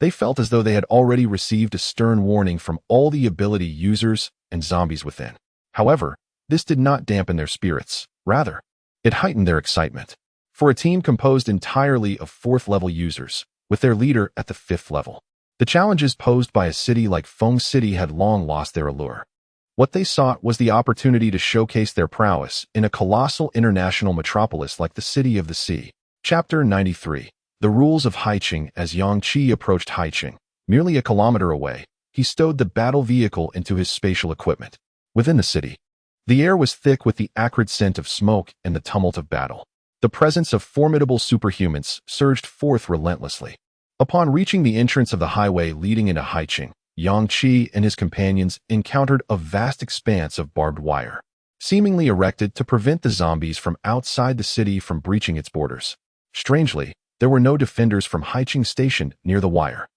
Speaker 1: they felt as though they had already received a stern warning from all the ability users and zombies within. However, This did not dampen their spirits. Rather, it heightened their excitement. For a team composed entirely of 4th-level users, with their leader at the 5th level, the challenges posed by a city like Feng City had long lost their allure. What they sought was the opportunity to showcase their prowess in a colossal international metropolis like the City of the Sea. Chapter 93. The Rules of Haiqing. As Yang Qi approached Haiqing, merely a kilometer away, he stowed the battle vehicle into his spatial equipment. Within the city, the air was thick with the acrid scent of smoke and the tumult of battle. The presence of formidable superhumans surged forth relentlessly. Upon reaching the entrance of the highway leading into Haiqing, Yang Qi and his companions encountered a vast expanse of barbed wire, seemingly erected to prevent the zombies from outside the city from breaching its borders. Strangely, there were no defenders from Haiqing stationed near the wire.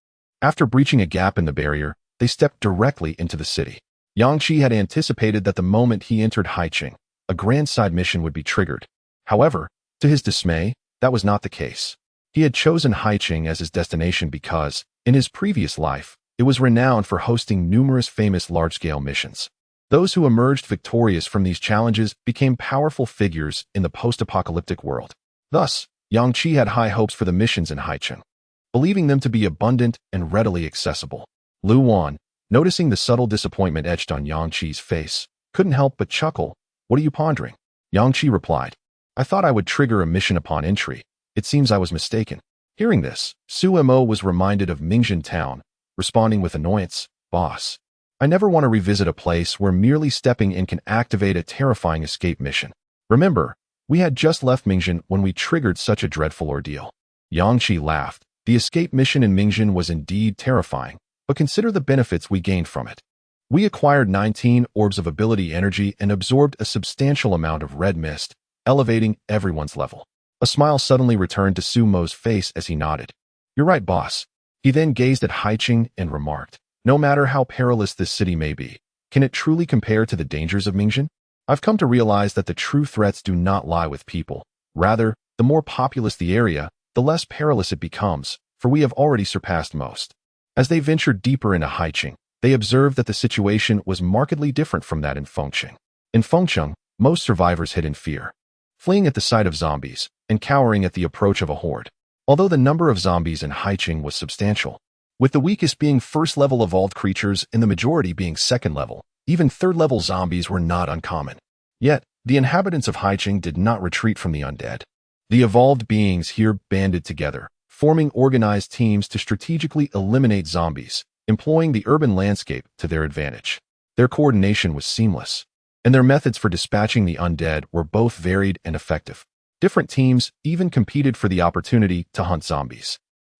Speaker 1: After breaching a gap in the barrier, they stepped directly into the city. Yang Qi had anticipated that the moment he entered Haiqing, a grand side mission would be triggered. However, to his dismay, that was not the case. He had chosen Haiqing as his destination because, in his previous life, it was renowned for hosting numerous famous large-scale missions. Those who emerged victorious from these challenges became powerful figures in the post-apocalyptic world. Thus, Yang Qi had high hopes for the missions in Haiqing, believing them to be abundant and readily accessible. Lu Wan, noticing the subtle disappointment etched on Yang Qi's face, couldn't help but chuckle. "What are you pondering?" Yang Qi replied, "I thought I would trigger a mission upon entry. It seems I was mistaken." Hearing this, Su Mo was reminded of Mingjin Town, responding with annoyance, "Boss, I never want to revisit a place where merely stepping in can activate a terrifying escape mission. Remember, we had just left Mingjin when we triggered such a dreadful ordeal." Yang Qi laughed. The escape mission in Mingjin was indeed terrifying, but consider the benefits we gained from it. We acquired 19 orbs of ability energy and absorbed a substantial amount of red mist, elevating everyone's level. A smile suddenly returned to Su Mo's face as he nodded. "You're right, boss." He then gazed at Haiqing and remarked, "No matter how perilous this city may be, can it truly compare to the dangers of Mingjin? I've come to realize that the true threats do not lie with people. Rather, the more populous the area, the less perilous it becomes, for we have already surpassed most." As they ventured deeper into Haiqing, they observed that the situation was markedly different from that in Fengcheng. In Fengcheng, most survivors hid in fear, fleeing at the sight of zombies and cowering at the approach of a horde. Although the number of zombies in Haiqing was substantial, with the weakest being 1st-level evolved creatures and the majority being 2nd-level, even 3rd-level zombies were not uncommon. Yet, the inhabitants of Haiqing did not retreat from the undead. The evolved beings here banded together, forming organized teams to strategically eliminate zombies, employing the urban landscape to their advantage. Their coordination was seamless, and their methods for dispatching the undead were both varied and effective. Different teams even competed for the opportunity to hunt zombies,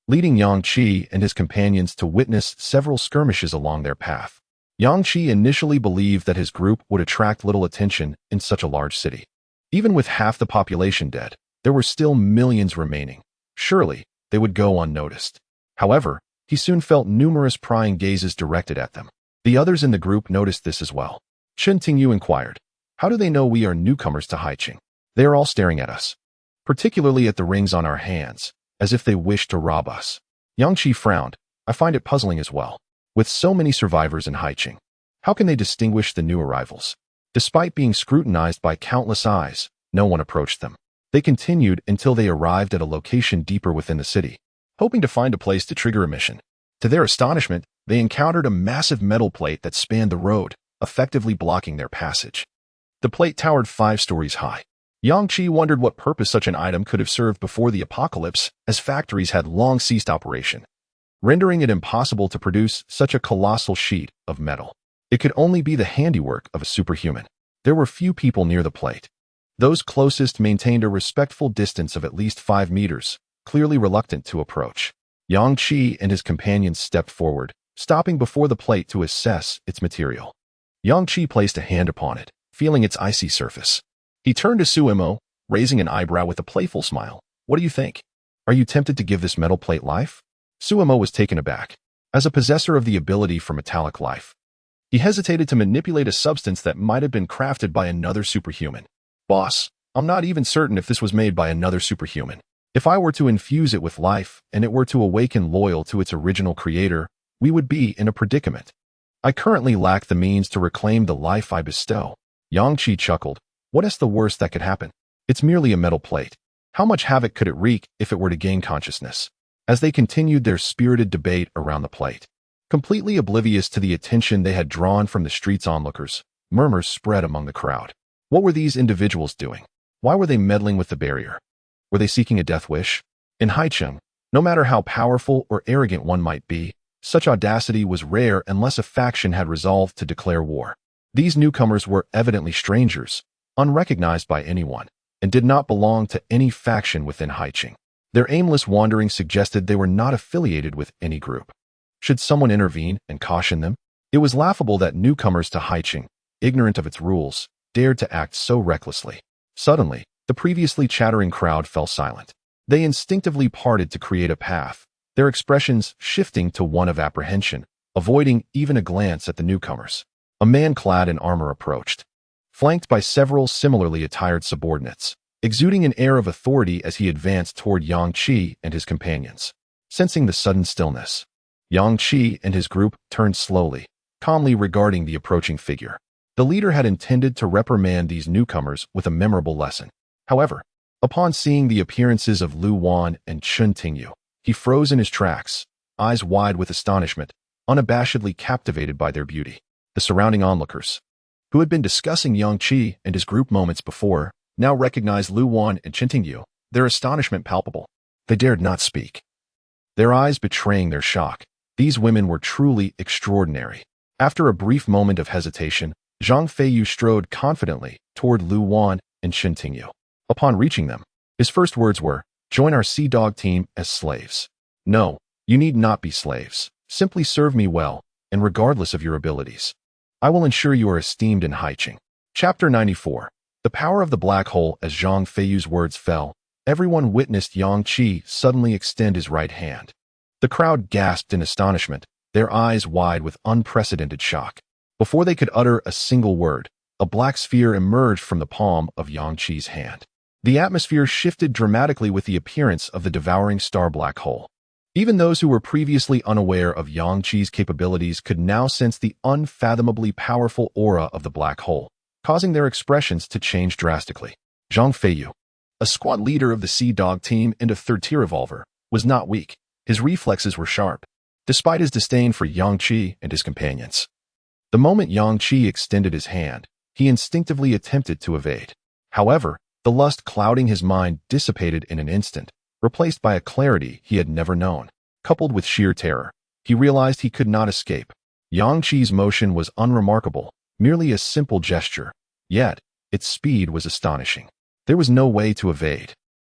Speaker 1: leading Yang Qi and his companions to witness several skirmishes along their path. Yang Qi initially believed that his group would attract little attention in such a large city. Even with half the population dead, there were still millions remaining. Surely, they would go unnoticed. However, he soon felt numerous prying gazes directed at them. The others in the group noticed this as well. Chen Tingyu inquired, "How do they know we are newcomers to Haiqing? They are all staring at us, particularly at the rings on our hands, as if they wish to rob us." Yang Qi frowned. "I find it puzzling as well. With so many survivors in Haiqing, how can they distinguish the new arrivals?" Despite being scrutinized by countless eyes, no one approached them. They continued until they arrived at a location deeper within the city, hoping to find a place to trigger a mission. To their astonishment, they encountered a massive metal plate that spanned the road, effectively blocking their passage. The plate towered 5 stories high. Yang Qi wondered what purpose such an item could have served before the apocalypse, as factories had long ceased operation, rendering it impossible to produce such a colossal sheet of metal. It could only be the handiwork of a superhuman. There were few people near the plate. Those closest maintained a respectful distance of at least 5 meters, clearly reluctant to approach. Yang Qi and his companions stepped forward, stopping before the plate to assess its material. Yang Qi placed a hand upon it, feeling its icy surface. He turned to Su Mo, raising an eyebrow with a playful smile. "What do you think? Are you tempted to give this metal plate life?" Su Mo was taken aback. As a possessor of the ability for metallic life, he hesitated to manipulate a substance that might have been crafted by another superhuman. "Boss, I'm not even certain if this was made by another superhuman. If I were to infuse it with life and it were to awaken loyal to its original creator, we would be in a predicament. I currently lack the means to reclaim the life I bestow." Yang Qi chuckled. What is the worst that could happen? It's merely a metal plate. How much havoc could it wreak if it were to gain consciousness? As they continued their spirited debate around the plate, completely oblivious to the attention they had drawn from the street's onlookers, murmurs spread among the crowd. What were these individuals doing? Why were they meddling with the barrier? Were they seeking a death wish? In Haicheng, no matter how powerful or arrogant one might be, such audacity was rare unless a faction had resolved to declare war. These newcomers were evidently strangers, unrecognized by anyone, and did not belong to any faction within Haicheng. Their aimless wandering suggested they were not affiliated with any group. Should someone intervene and caution them? It was laughable that newcomers to Haicheng, ignorant of its rules, dared to act so recklessly. Suddenly, the previously chattering crowd fell silent. They instinctively parted to create a path, their expressions shifting to one of apprehension, avoiding even a glance at the newcomers. A man clad in armor approached, flanked by several similarly attired subordinates, exuding an air of authority as he advanced toward Yang Qi and his companions. Sensing the sudden stillness, Yang Qi and his group turned slowly, calmly regarding the approaching figure. The leader had intended to reprimand these newcomers with a memorable lesson. However, upon seeing the appearances of Lu Wan and Chun Tingyu, he froze in his tracks, eyes wide with astonishment, unabashedly captivated by their beauty. The surrounding onlookers, who had been discussing Yang Qi and his group moments before, now recognized Lu Wan and Chun Tingyu, their astonishment palpable. They dared not speak, their eyes betraying their shock. These women were truly extraordinary. After a brief moment of hesitation, Zhang Feiyu strode confidently toward Lu Wan and Chun Tingyu. Upon reaching them, his first words were, "Join our Sea Dog team as slaves." "No, you need not be slaves. Simply serve me well, and regardless of your abilities, I will ensure you are esteemed in Haicheng." Chapter 94. The power of the black hole. As Zhang Feiyu's words fell, everyone witnessed Yang Qi suddenly extend his right hand. The crowd gasped in astonishment, their eyes wide with unprecedented shock. Before they could utter a single word, a black sphere emerged from the palm of Yang Qi's hand. The atmosphere shifted dramatically with the appearance of the devouring star black hole. Even those who were previously unaware of Yang Qi's capabilities could now sense the unfathomably powerful aura of the black hole, causing their expressions to change drastically. Zhang Feiyu, a squad leader of the Sea Dog team and a third-tier revolver, was not weak. His reflexes were sharp, despite his disdain for Yang Qi and his companions. The moment Yang Qi extended his hand, he instinctively attempted to evade. However, the lust clouding his mind dissipated in an instant, replaced by a clarity he had never known. Coupled with sheer terror, he realized he could not escape. Yang Qi's motion was unremarkable, merely a simple gesture, yet its speed was astonishing. There was no way to evade.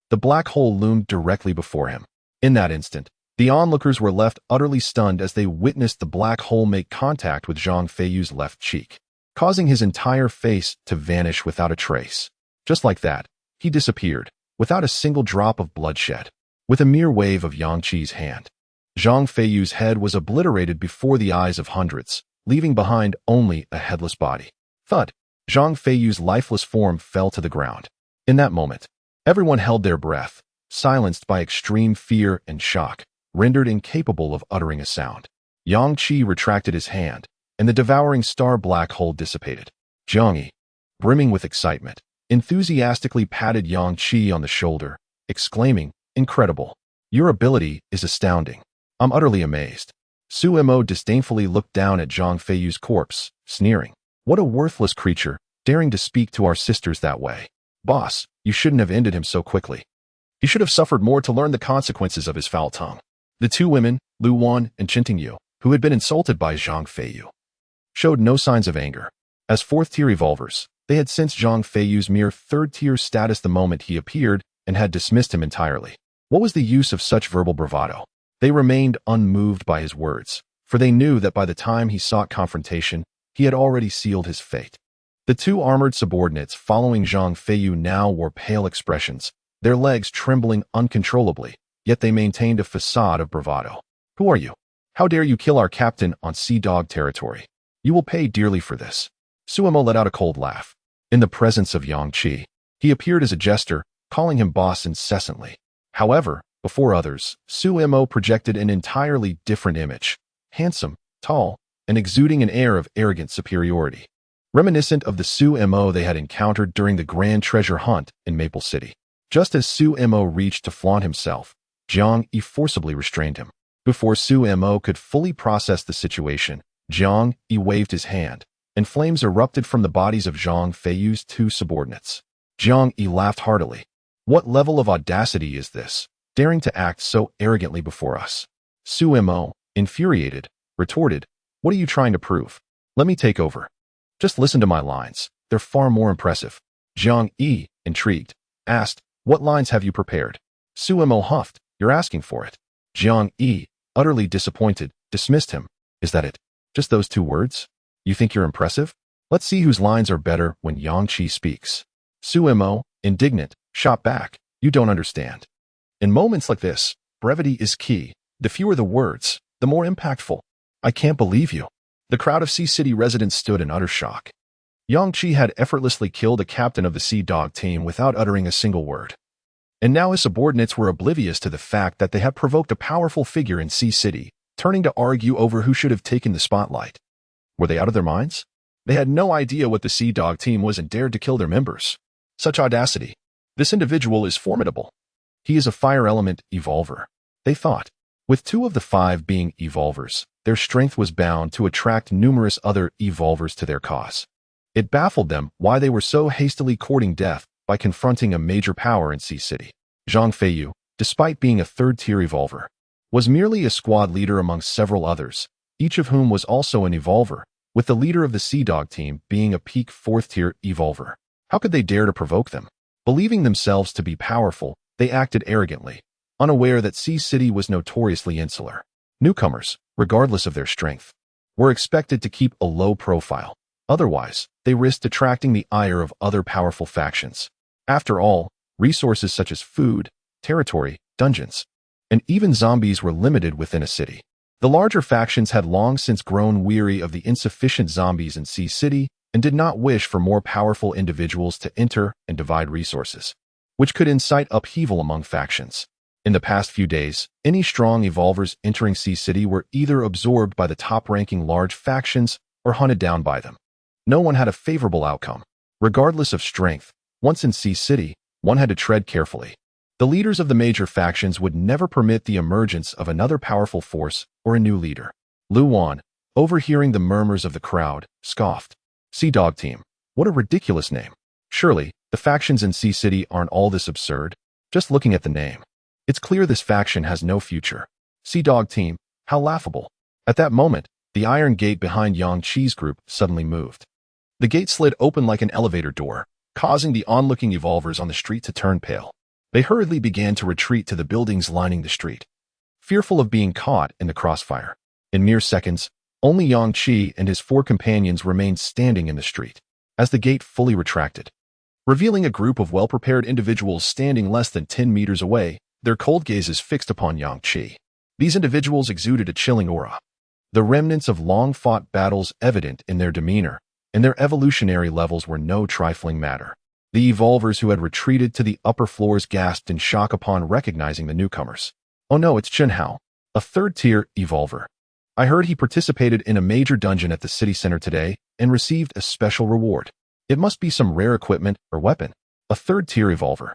Speaker 1: The black hole loomed directly before him. In that instant, the onlookers were left utterly stunned as they witnessed the black hole make contact with Zhang Feiyu's left cheek, causing his entire face to vanish without a trace. Just like that, he disappeared, without a single drop of bloodshed. With a mere wave of Yang Qi's hand, Zhang Feiyu's head was obliterated before the eyes of hundreds, leaving behind only a headless body. Thud! Zhang Feiyu's lifeless form fell to the ground. In that moment, everyone held their breath, silenced by extreme fear and shock, rendered incapable of uttering a sound. Yang Qi retracted his hand, and the devouring star black hole dissipated. Zhang Yi, brimming with excitement, enthusiastically patted Yang Qi on the shoulder, exclaiming, "Incredible! Your ability is astounding. I'm utterly amazed." Su Mo disdainfully looked down at Zhang Feiyu's corpse, sneering. "What a worthless creature, daring to speak to our sisters that way. Boss, you shouldn't have ended him so quickly. He should have suffered more to learn the consequences of his foul tongue." The two women, Lu Wan and Chun Tingyu, who had been insulted by Zhang Feiyu, showed no signs of anger. As fourth-tier revolvers, they had sensed Zhang Feiyu's mere third-tier status the moment he appeared and had dismissed him entirely. What was the use of such verbal bravado? They remained unmoved by his words, for they knew that by the time he sought confrontation, he had already sealed his fate. The two armored subordinates following Zhang Feiyu now wore pale expressions, their legs trembling uncontrollably, yet they maintained a facade of bravado. "Who are you? How dare you kill our captain on Sea Dog territory? You will pay dearly for this." Suemo let out a cold laugh. In the presence of Yang Qi, he appeared as a jester, calling him boss incessantly. However, before others, Suemo projected an entirely different image, handsome, tall, and exuding an air of arrogant superiority. reminiscent of the Su-Mo they had encountered during the grand treasure hunt in Maple City. Just as Su-Mo reached to flaunt himself, Jiang Yi forcibly restrained him. Before Su-Mo could fully process the situation, Jiang Yi waved his hand, and flames erupted from the bodies of Zhang Feiyu's two subordinates. Jiang Yi laughed heartily. What level of audacity is this, daring to act so arrogantly before us? Su-Mo, infuriated, retorted, what are you trying to prove? Let me take over. Just listen to my lines. They're far more impressive. Jiang Yi, intrigued, asked, what lines have you prepared? Su-Mo huffed, you're asking for it. Jiang Yi, utterly disappointed, dismissed him. Is that it? Just those 2 words? You think you're impressive? Let's see whose lines are better when Yang Qi speaks. Su-Mo, indignant, shot back. You don't understand. In moments like this, brevity is key. The fewer the words, the more impactful. I can't believe you. The crowd of Sea City residents stood in utter shock. Yang Qi had effortlessly killed a captain of the Sea Dog team without uttering a single word. And now his subordinates were oblivious to the fact that they had provoked a powerful figure in Sea City, turning to argue over who should have taken the spotlight. Were they out of their minds? They had no idea what the Sea Dog team was and dared to kill their members. Such audacity. This individual is formidable. He is a fire element evolver, they thought. With 2 of the 5 being evolvers, their strength was bound to attract numerous other evolvers to their cause. It baffled them why they were so hastily courting death by confronting a major power in Sea City. Zhang Feiyu, despite being a 3rd-tier evolver, was merely a squad leader among several others, each of whom was also an evolver, with the leader of the Sea Dog team being a peak 4th-tier evolver. How could they dare to provoke them? Believing themselves to be powerful, they acted arrogantly, unaware that Sea City was notoriously insular. Newcomers, regardless of their strength, were expected to keep a low profile. Otherwise, they risked attracting the ire of other powerful factions. After all, resources such as food, territory, dungeons, and even zombies were limited within a city. The larger factions had long since grown weary of the insufficient zombies in Sea City and did not wish for more powerful individuals to enter and divide resources, which could incite upheaval among factions. In the past few days, any strong evolvers entering Sea City were either absorbed by the top-ranking large factions or hunted down by them. No one had a favorable outcome. Regardless of strength, once in Sea City, one had to tread carefully. The leaders of the major factions would never permit the emergence of another powerful force or a new leader. Lu Wan, overhearing the murmurs of the crowd, scoffed. Sea Dog Team, what a ridiculous name. Surely, the factions in Sea City aren't all this absurd? Just looking at the name. It's clear this faction has no future. Sea Dog Team, how laughable. At that moment, the iron gate behind Yang Qi's group suddenly moved. The gate slid open like an elevator door, causing the onlooking evolvers on the street to turn pale. They hurriedly began to retreat to the buildings lining the street, fearful of being caught in the crossfire. In mere seconds, only Yang Qi and his 4 companions remained standing in the street, as the gate fully retracted, revealing a group of well-prepared individuals standing less than 10 meters away, their cold gazes fixed upon Yang Qi. These individuals exuded a chilling aura, the remnants of long-fought battles evident in their demeanor, and their evolutionary levels were no trifling matter. The evolvers who had retreated to the upper floors gasped in shock upon recognizing the newcomers. Oh no, it's Chen Hao, a 3rd-tier evolver. I heard he participated in a major dungeon at the city center today and received a special reward. It must be some rare equipment or weapon. A 3rd-tier evolver,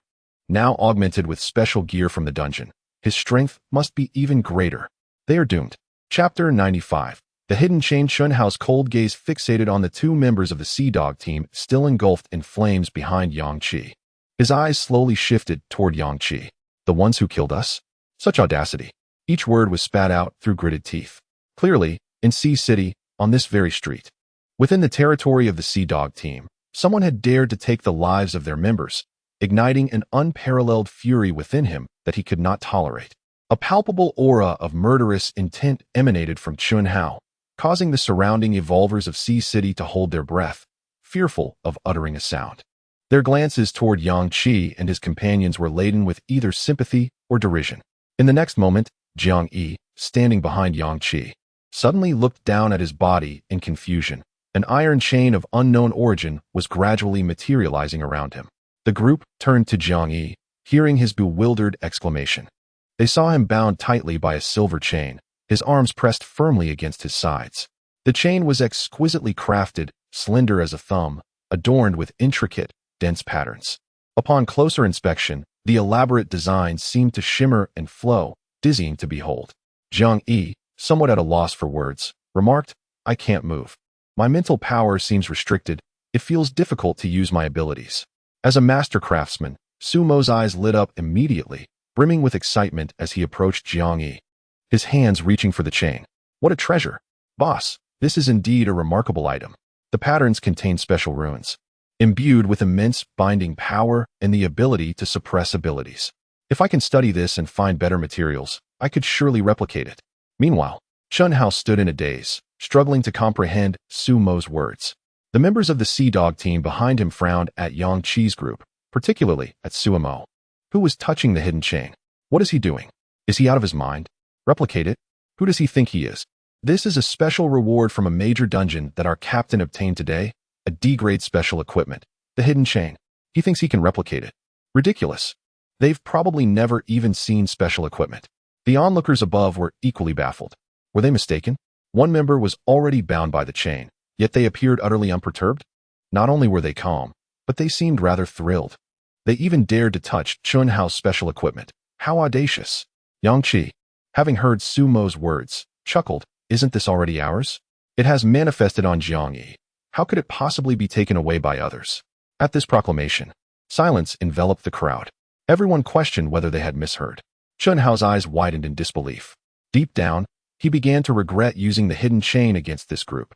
Speaker 1: now augmented with special gear from the dungeon. His strength must be even greater. They are doomed. Chapter 95. The hidden chain. Chen Hao's cold gaze fixated on the 2 members of the Sea Dog team still engulfed in flames behind Yang Qi. His eyes slowly shifted toward Yang Qi. The ones who killed us? Such audacity. Each word was spat out through gritted teeth. Clearly, in Sea City, on this very street, within the territory of the Sea Dog team, someone had dared to take the lives of their members, igniting an unparalleled fury within him that he could not tolerate. A palpable aura of murderous intent emanated from Chen Hao, causing the surrounding evolvers of Sea City to hold their breath, fearful of uttering a sound. Their glances toward Yang Qi and his companions were laden with either sympathy or derision. In the next moment, Jiang Yi, standing behind Yang Qi, suddenly looked down at his body in confusion. An iron chain of unknown origin was gradually materializing around him. The group turned to Jiang Yi, hearing his bewildered exclamation. They saw him bound tightly by a silver chain, his arms pressed firmly against his sides. The chain was exquisitely crafted, slender as a thumb, adorned with intricate, dense patterns. Upon closer inspection, the elaborate design seemed to shimmer and flow, dizzying to behold. Jiang Yi, somewhat at a loss for words, remarked, "I can't move. My mental power seems restricted. It feels difficult to use my abilities." As a master craftsman, Su Mo's eyes lit up immediately, brimming with excitement as he approached Jiang Yi, his hands reaching for the chain. "What a treasure! Boss, this is indeed a remarkable item. The patterns contain special runes, imbued with immense binding power and the ability to suppress abilities. If I can study this and find better materials, I could surely replicate it." Meanwhile, Chun Hao stood in a daze, struggling to comprehend Su Mo's words. The members of the Sea Dog team behind him frowned at Yang Qi's group, particularly at Su Mo. Who was touching the hidden chain? What is he doing? Is he out of his mind? Replicate it? Who does he think he is? This is a special reward from a major dungeon that our captain obtained today, a D-grade special equipment, the hidden chain. He thinks he can replicate it. Ridiculous. They've probably never even seen special equipment. The onlookers above were equally baffled. Were they mistaken? One member was already bound by the chain, yet they appeared utterly unperturbed. Not only were they calm, but they seemed rather thrilled. They even dared to touch Chun Hao's special equipment. How audacious. Yang Qi, having heard Su Mo's words, chuckled, "Isn't this already ours? It has manifested on Jiang Yi. How could it possibly be taken away by others?" At this proclamation, silence enveloped the crowd. Everyone questioned whether they had misheard. Chun Hao's eyes widened in disbelief. Deep down, he began to regret using the hidden chain against this group,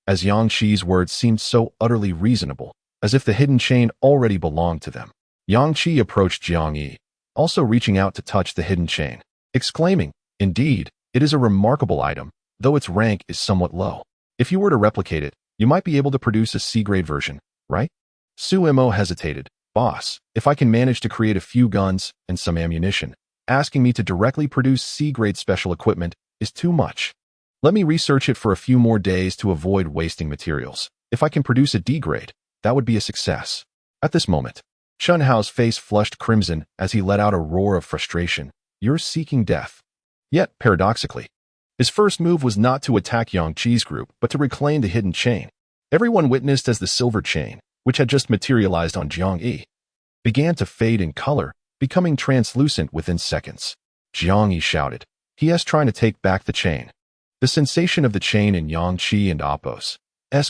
Speaker 1: as Yang Qi's words seemed so utterly reasonable, as if the hidden chain already belonged to them. Yang Qi approached Jiang Yi, also reaching out to touch the hidden chain, exclaiming, "Indeed, it is a remarkable item, though its rank is somewhat low. If you were to replicate it, you might be able to produce a C-grade version, right?" Su Mo hesitated. "Boss, if I can manage to create a few guns and some ammunition, asking me to directly produce C-grade special equipment is too much. Let me research it for a few more days to avoid wasting materials. If I can produce a D-grade, that would be a success." At this moment, Chun Hao's face flushed crimson as he let out a roar of frustration. "You're seeking death." Yet, paradoxically, his first move was not to attack Yang Qi's group, but to reclaim the hidden chain. Everyone witnessed as the silver chain, which had just materialized on Jiang Yi, began to fade in color, becoming translucent within seconds. Jiang Yi shouted, "He is trying to take back the chain." The sensation of the chain in Yang Qi and Apos'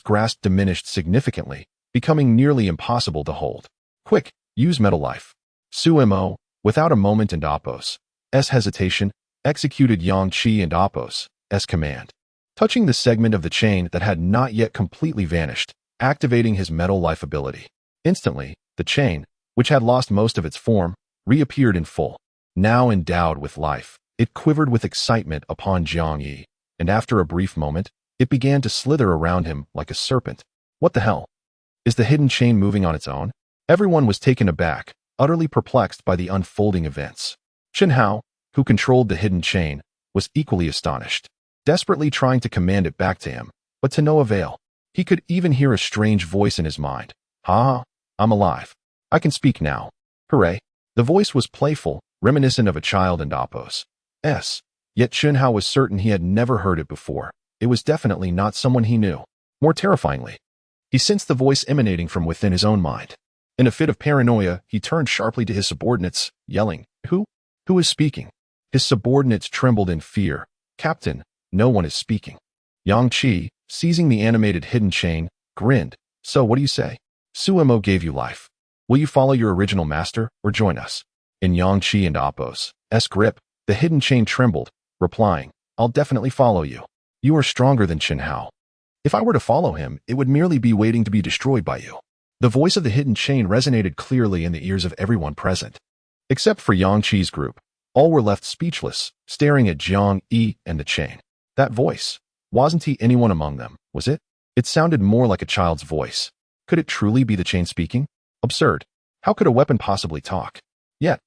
Speaker 1: grasp diminished significantly, becoming nearly impossible to hold. "Quick, use metal life." Su Mo, without a moment and Apos' hesitation, executed Yang Qi and Apos' command, touching the segment of the chain that had not yet completely vanished, activating his metal life ability. Instantly, the chain, which had lost most of its form, reappeared in full. Now endowed with life, it quivered with excitement upon Jiang Yi, and after a brief moment, it began to slither around him like a serpent. What the hell? Is the hidden chain moving on its own? Everyone was taken aback, utterly perplexed by the unfolding events. Chun Hao, who controlled the hidden chain, was equally astonished, desperately trying to command it back to him, but to no avail. He could even hear a strange voice in his mind. "Ha, I'm alive. I can speak now. Hooray." The voice was playful, reminiscent of a child and Apos'. Yet Chun Hao was certain he had never heard it before. It was definitely not someone he knew. More terrifyingly, he sensed the voice emanating from within his own mind. In a fit of paranoia, he turned sharply to his subordinates, yelling, Who is speaking?" His subordinates trembled in fear. "Captain, no one is speaking." Yang Qi, seizing the animated hidden chain, grinned. "So what do you say? Su Mo gave you life. Will you follow your original master, or join us?" In Yang Qi and Apos' grip, the hidden chain trembled, replying, "I'll definitely follow you. You are stronger than Chun Hao. If I were to follow him, it would merely be waiting to be destroyed by you." The voice of the hidden chain resonated clearly in the ears of everyone present. Except for Yang Qi's group, all were left speechless, staring at Jiang Yi and the chain. That voice, wasn't he anyone among them, was it? It sounded more like a child's voice. Could it truly be the chain speaking? Absurd. How could a weapon possibly talk? Yet,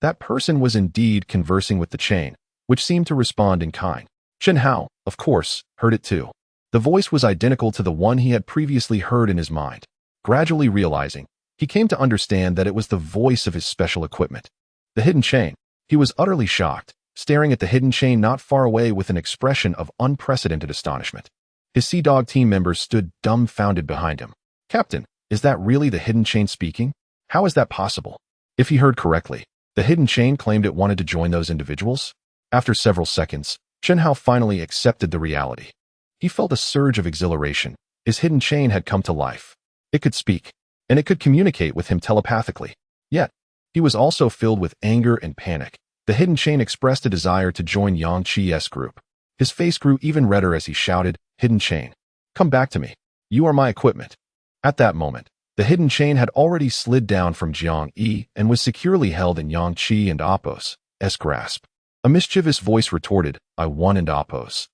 Speaker 1: that person was indeed conversing with the chain, which seemed to respond in kind. Chun Hao, of course, heard it too. The voice was identical to the one he had previously heard in his mind. Gradually realizing, he came to understand that it was the voice of his special equipment. The hidden chain. He was utterly shocked, staring at the hidden chain not far away with an expression of unprecedented astonishment. His Sea Dog team members stood dumbfounded behind him. "Captain, is that really the Hidden Chain speaking? How is that possible?" If he heard correctly, the Hidden Chain claimed it wanted to join those individuals. After several seconds, Chen Hao finally accepted the reality. He felt a surge of exhilaration. His Hidden Chain had come to life. It could speak, and it could communicate with him telepathically. Yet, he was also filled with anger and panic. The Hidden Chain expressed a desire to join Yang Qi's group. His face grew even redder as he shouted, "Hidden Chain, come back to me. You are my equipment." At that moment, the Hidden Chain had already slid down from Jiang Yi and was securely held in Yang Qi and Apos' grasp. A mischievous voice retorted, "I won and Apos.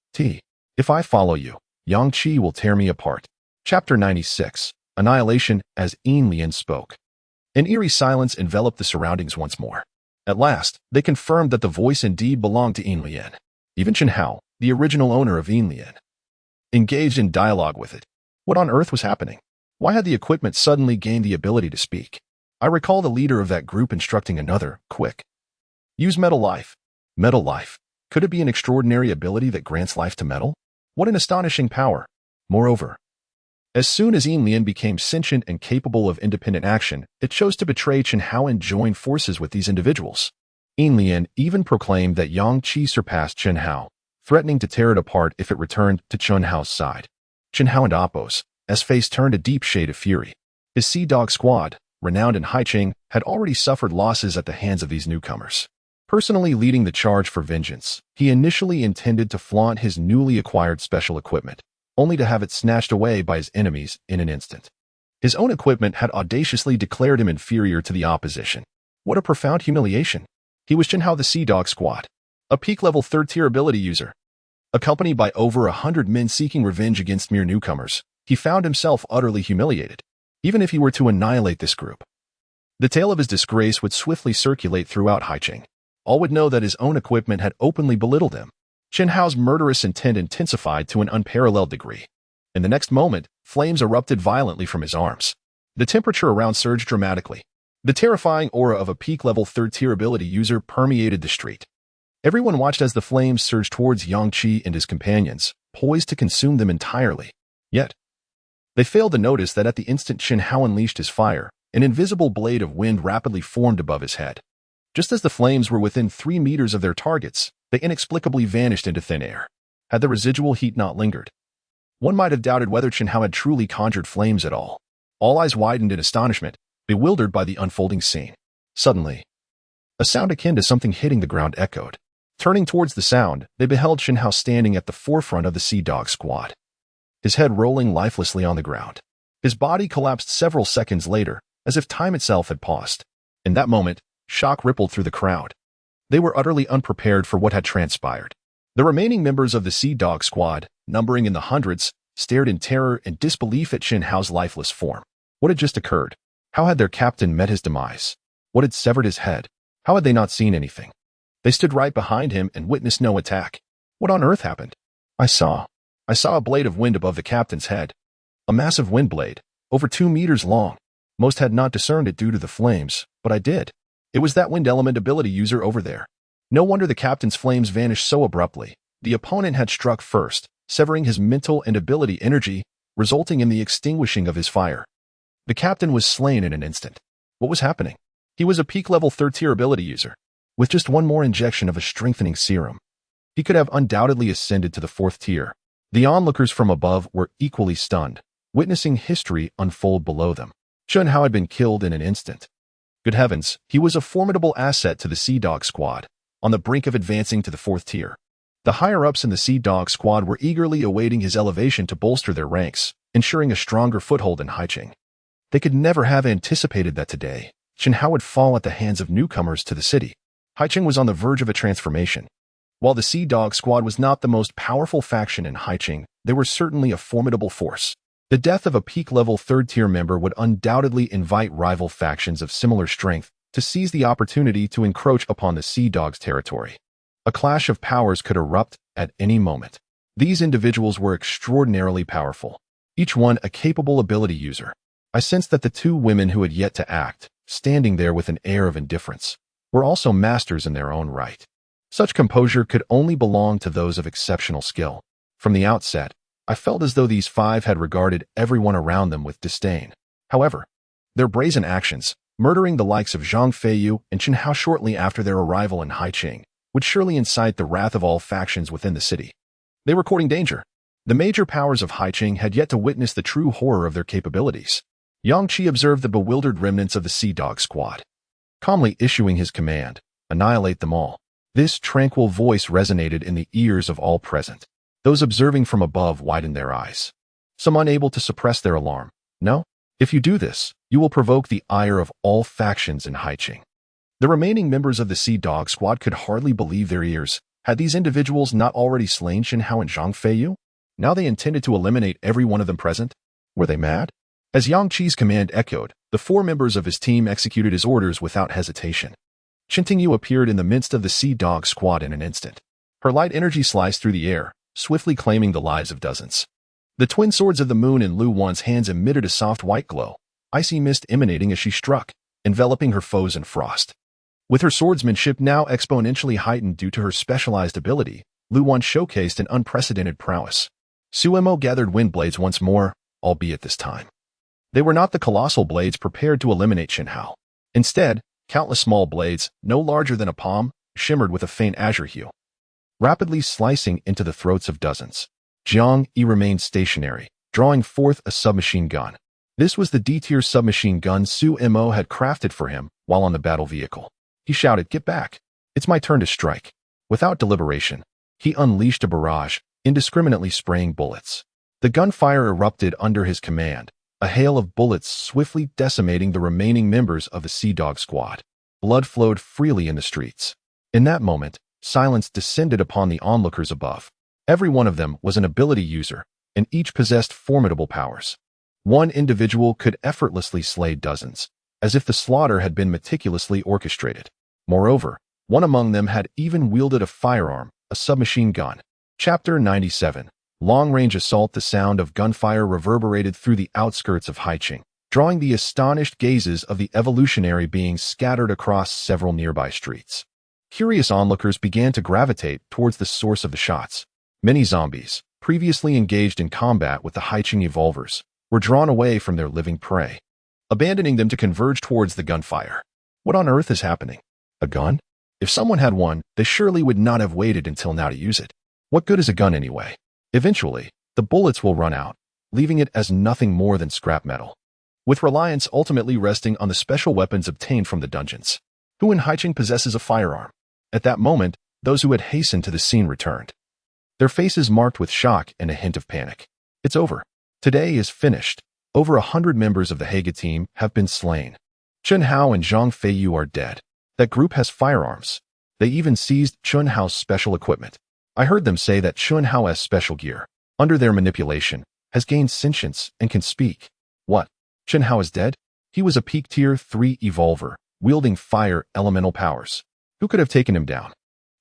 Speaker 1: If I follow you, Yang Qi will tear me apart." Chapter 96, Annihilation, as Yin Lian spoke. An eerie silence enveloped the surroundings once more. At last, they confirmed that the voice indeed belonged to Yin Lian. Even Chen Hao, the original owner of Yin Lian, engaged in dialogue with it. What on earth was happening? Why had the equipment suddenly gained the ability to speak? I recall the leader of that group instructing another, "Quick, use metal life." Metal life. Could it be an extraordinary ability that grants life to metal? What an astonishing power. Moreover, as soon as Yin Lian became sentient and capable of independent action, it chose to betray Chen Hao and join forces with these individuals. Yin Lian even proclaimed that Yang Qi surpassed Chen Hao, threatening to tear it apart if it returned to Chen Hao's side. Chen Hao and Apos' face turned a deep shade of fury. His Sea Dog squad, renowned in Haicheng, had already suffered losses at the hands of these newcomers. Personally leading the charge for vengeance, he initially intended to flaunt his newly acquired special equipment, only to have it snatched away by his enemies in an instant. His own equipment had audaciously declared him inferior to the opposition. What a profound humiliation. He was Chen Hao the Sea Dog squad, a peak-level third-tier ability user. Accompanied by over 100 men seeking revenge against mere newcomers, he found himself utterly humiliated. Even if he were to annihilate this group, the tale of his disgrace would swiftly circulate throughout Haicheng. All would know that his own equipment had openly belittled him. Chen Hao's murderous intent intensified to an unparalleled degree. In the next moment, flames erupted violently from his arms. The temperature around surged dramatically. The terrifying aura of a peak-level third-tier ability user permeated the street. Everyone watched as the flames surged towards Yang Qi and his companions, poised to consume them entirely. Yet, they failed to notice that at the instant Chen Hao unleashed his fire, an invisible blade of wind rapidly formed above his head. Just as the flames were within 3 meters of their targets, they inexplicably vanished into thin air. Had the residual heat not lingered, one might have doubted whether Chen Hao had truly conjured flames at all. All eyes widened in astonishment, bewildered by the unfolding scene. Suddenly, a sound akin to something hitting the ground echoed. Turning towards the sound, they beheld Chen Hao standing at the forefront of the Sea Dog squad, his head rolling lifelessly on the ground. His body collapsed several seconds later, as if time itself had paused. In that moment, shock rippled through the crowd. They were utterly unprepared for what had transpired. The remaining members of the Sea Dog squad, numbering in the hundreds, stared in terror and disbelief at Chen Hao's lifeless form. What had just occurred? How had their captain met his demise? What had severed his head? How had they not seen anything? They stood right behind him and witnessed no attack. What on earth happened? I saw a blade of wind above the captain's head. A massive wind blade, over 2 meters long. Most had not discerned it due to the flames, but I did. It was that wind element ability user over there. No wonder the captain's flames vanished so abruptly. The opponent had struck first, severing his mental and ability energy, resulting in the extinguishing of his fire. The captain was slain in an instant. What was happening? He was a peak-level third-tier ability user. With just one more injection of a strengthening serum, he could have undoubtedly ascended to the 4th tier. The onlookers from above were equally stunned, witnessing history unfold below them. Chen Hao had been killed in an instant. Good heavens, he was a formidable asset to the Sea Dog squad, on the brink of advancing to the 4th tier. The higher-ups in the Sea Dog squad were eagerly awaiting his elevation to bolster their ranks, ensuring a stronger foothold in Haicheng. They could never have anticipated that today, Chen Hao would fall at the hands of newcomers to the city. Haicheng was on the verge of a transformation. While the Sea Dog squad was not the most powerful faction in Haicheng, they were certainly a formidable force. The death of a peak-level third-tier member would undoubtedly invite rival factions of similar strength to seize the opportunity to encroach upon the Sea Dog's territory. A clash of powers could erupt at any moment. These individuals were extraordinarily powerful, each one a capable ability user. I sensed that the 2 women who had yet to act, standing there with an air of indifference, were also masters in their own right. Such composure could only belong to those of exceptional skill. From the outset, I felt as though these five had regarded everyone around them with disdain. However, their brazen actions, murdering the likes of Zhang Feiyu and Chen Hao shortly after their arrival in Haiqing, would surely incite the wrath of all factions within the city. They were courting danger. The major powers of Haiqing had yet to witness the true horror of their capabilities. Yang Qi observed the bewildered remnants of the Sea Dog Squad, calmly issuing his command, "Annihilate them all." This tranquil voice resonated in the ears of all present. Those observing from above widened their eyes, some unable to suppress their alarm. "No? If you do this, you will provoke the ire of all factions in Haiqing." The remaining members of the Sea Dog Squad could hardly believe their ears. Had these individuals not already slain Chen Hao and Zhang Feiyu? Now they intended to eliminate every one of them present? Were they mad? As Yang Qi's command echoed, the four members of his team executed his orders without hesitation. Chen Tingyu appeared in the midst of the Sea Dog Squad in an instant. Her light energy sliced through the air, swiftly claiming the lives of dozens. The twin swords of the moon in Lu Wan's hands emitted a soft white glow, icy mist emanating as she struck, enveloping her foes in frost. With her swordsmanship now exponentially heightened due to her specialized ability, Lu Wan showcased an unprecedented prowess. Suemo gathered wind blades once more, albeit this time they were not the colossal blades prepared to eliminate Chen Hao. Instead, countless small blades, no larger than a palm, shimmered with a faint azure hue, rapidly slicing into the throats of dozens. Jiang Yi remained stationary, drawing forth a submachine gun. This was the D-tier submachine gun Suemo had crafted for him while on the battle vehicle. He shouted, "Get back! It's my turn to strike." Without deliberation, he unleashed a barrage, indiscriminately spraying bullets. The gunfire erupted under his command, a hail of bullets swiftly decimating the remaining members of the Sea Dog Squad. Blood flowed freely in the streets. In that moment, silence descended upon the onlookers above. Every one of them was an ability user, and each possessed formidable powers. One individual could effortlessly slay dozens, as if the slaughter had been meticulously orchestrated. Moreover, one among them had even wielded a firearm, a submachine gun. Chapter 97. Long-range assault. The sound of gunfire reverberated through the outskirts of Haiqing, drawing the astonished gazes of the evolutionary beings scattered across several nearby streets. Curious onlookers began to gravitate towards the source of the shots. Many zombies, previously engaged in combat with the Haiqing evolvers, were drawn away from their living prey, abandoning them to converge towards the gunfire. What on earth is happening? A gun? If someone had one, they surely would not have waited until now to use it. What good is a gun anyway? Eventually, the bullets will run out, leaving it as nothing more than scrap metal, with reliance ultimately resting on the special weapons obtained from the dungeons. Who in Haiqing possesses a firearm? At that moment, those who had hastened to the scene returned, their faces marked with shock and a hint of panic. It's over. Today is finished. Over 100 members of the Haga team have been slain. Chen Hao and Zhang Feiyu are dead. That group has firearms. They even seized Chen Hao's special equipment. I heard them say that Chen Hao's special gear, under their manipulation, has gained sentience and can speak. What? Chen Hao is dead? He was a peak tier 3 evolver, wielding fire elemental powers. Who could have taken him down?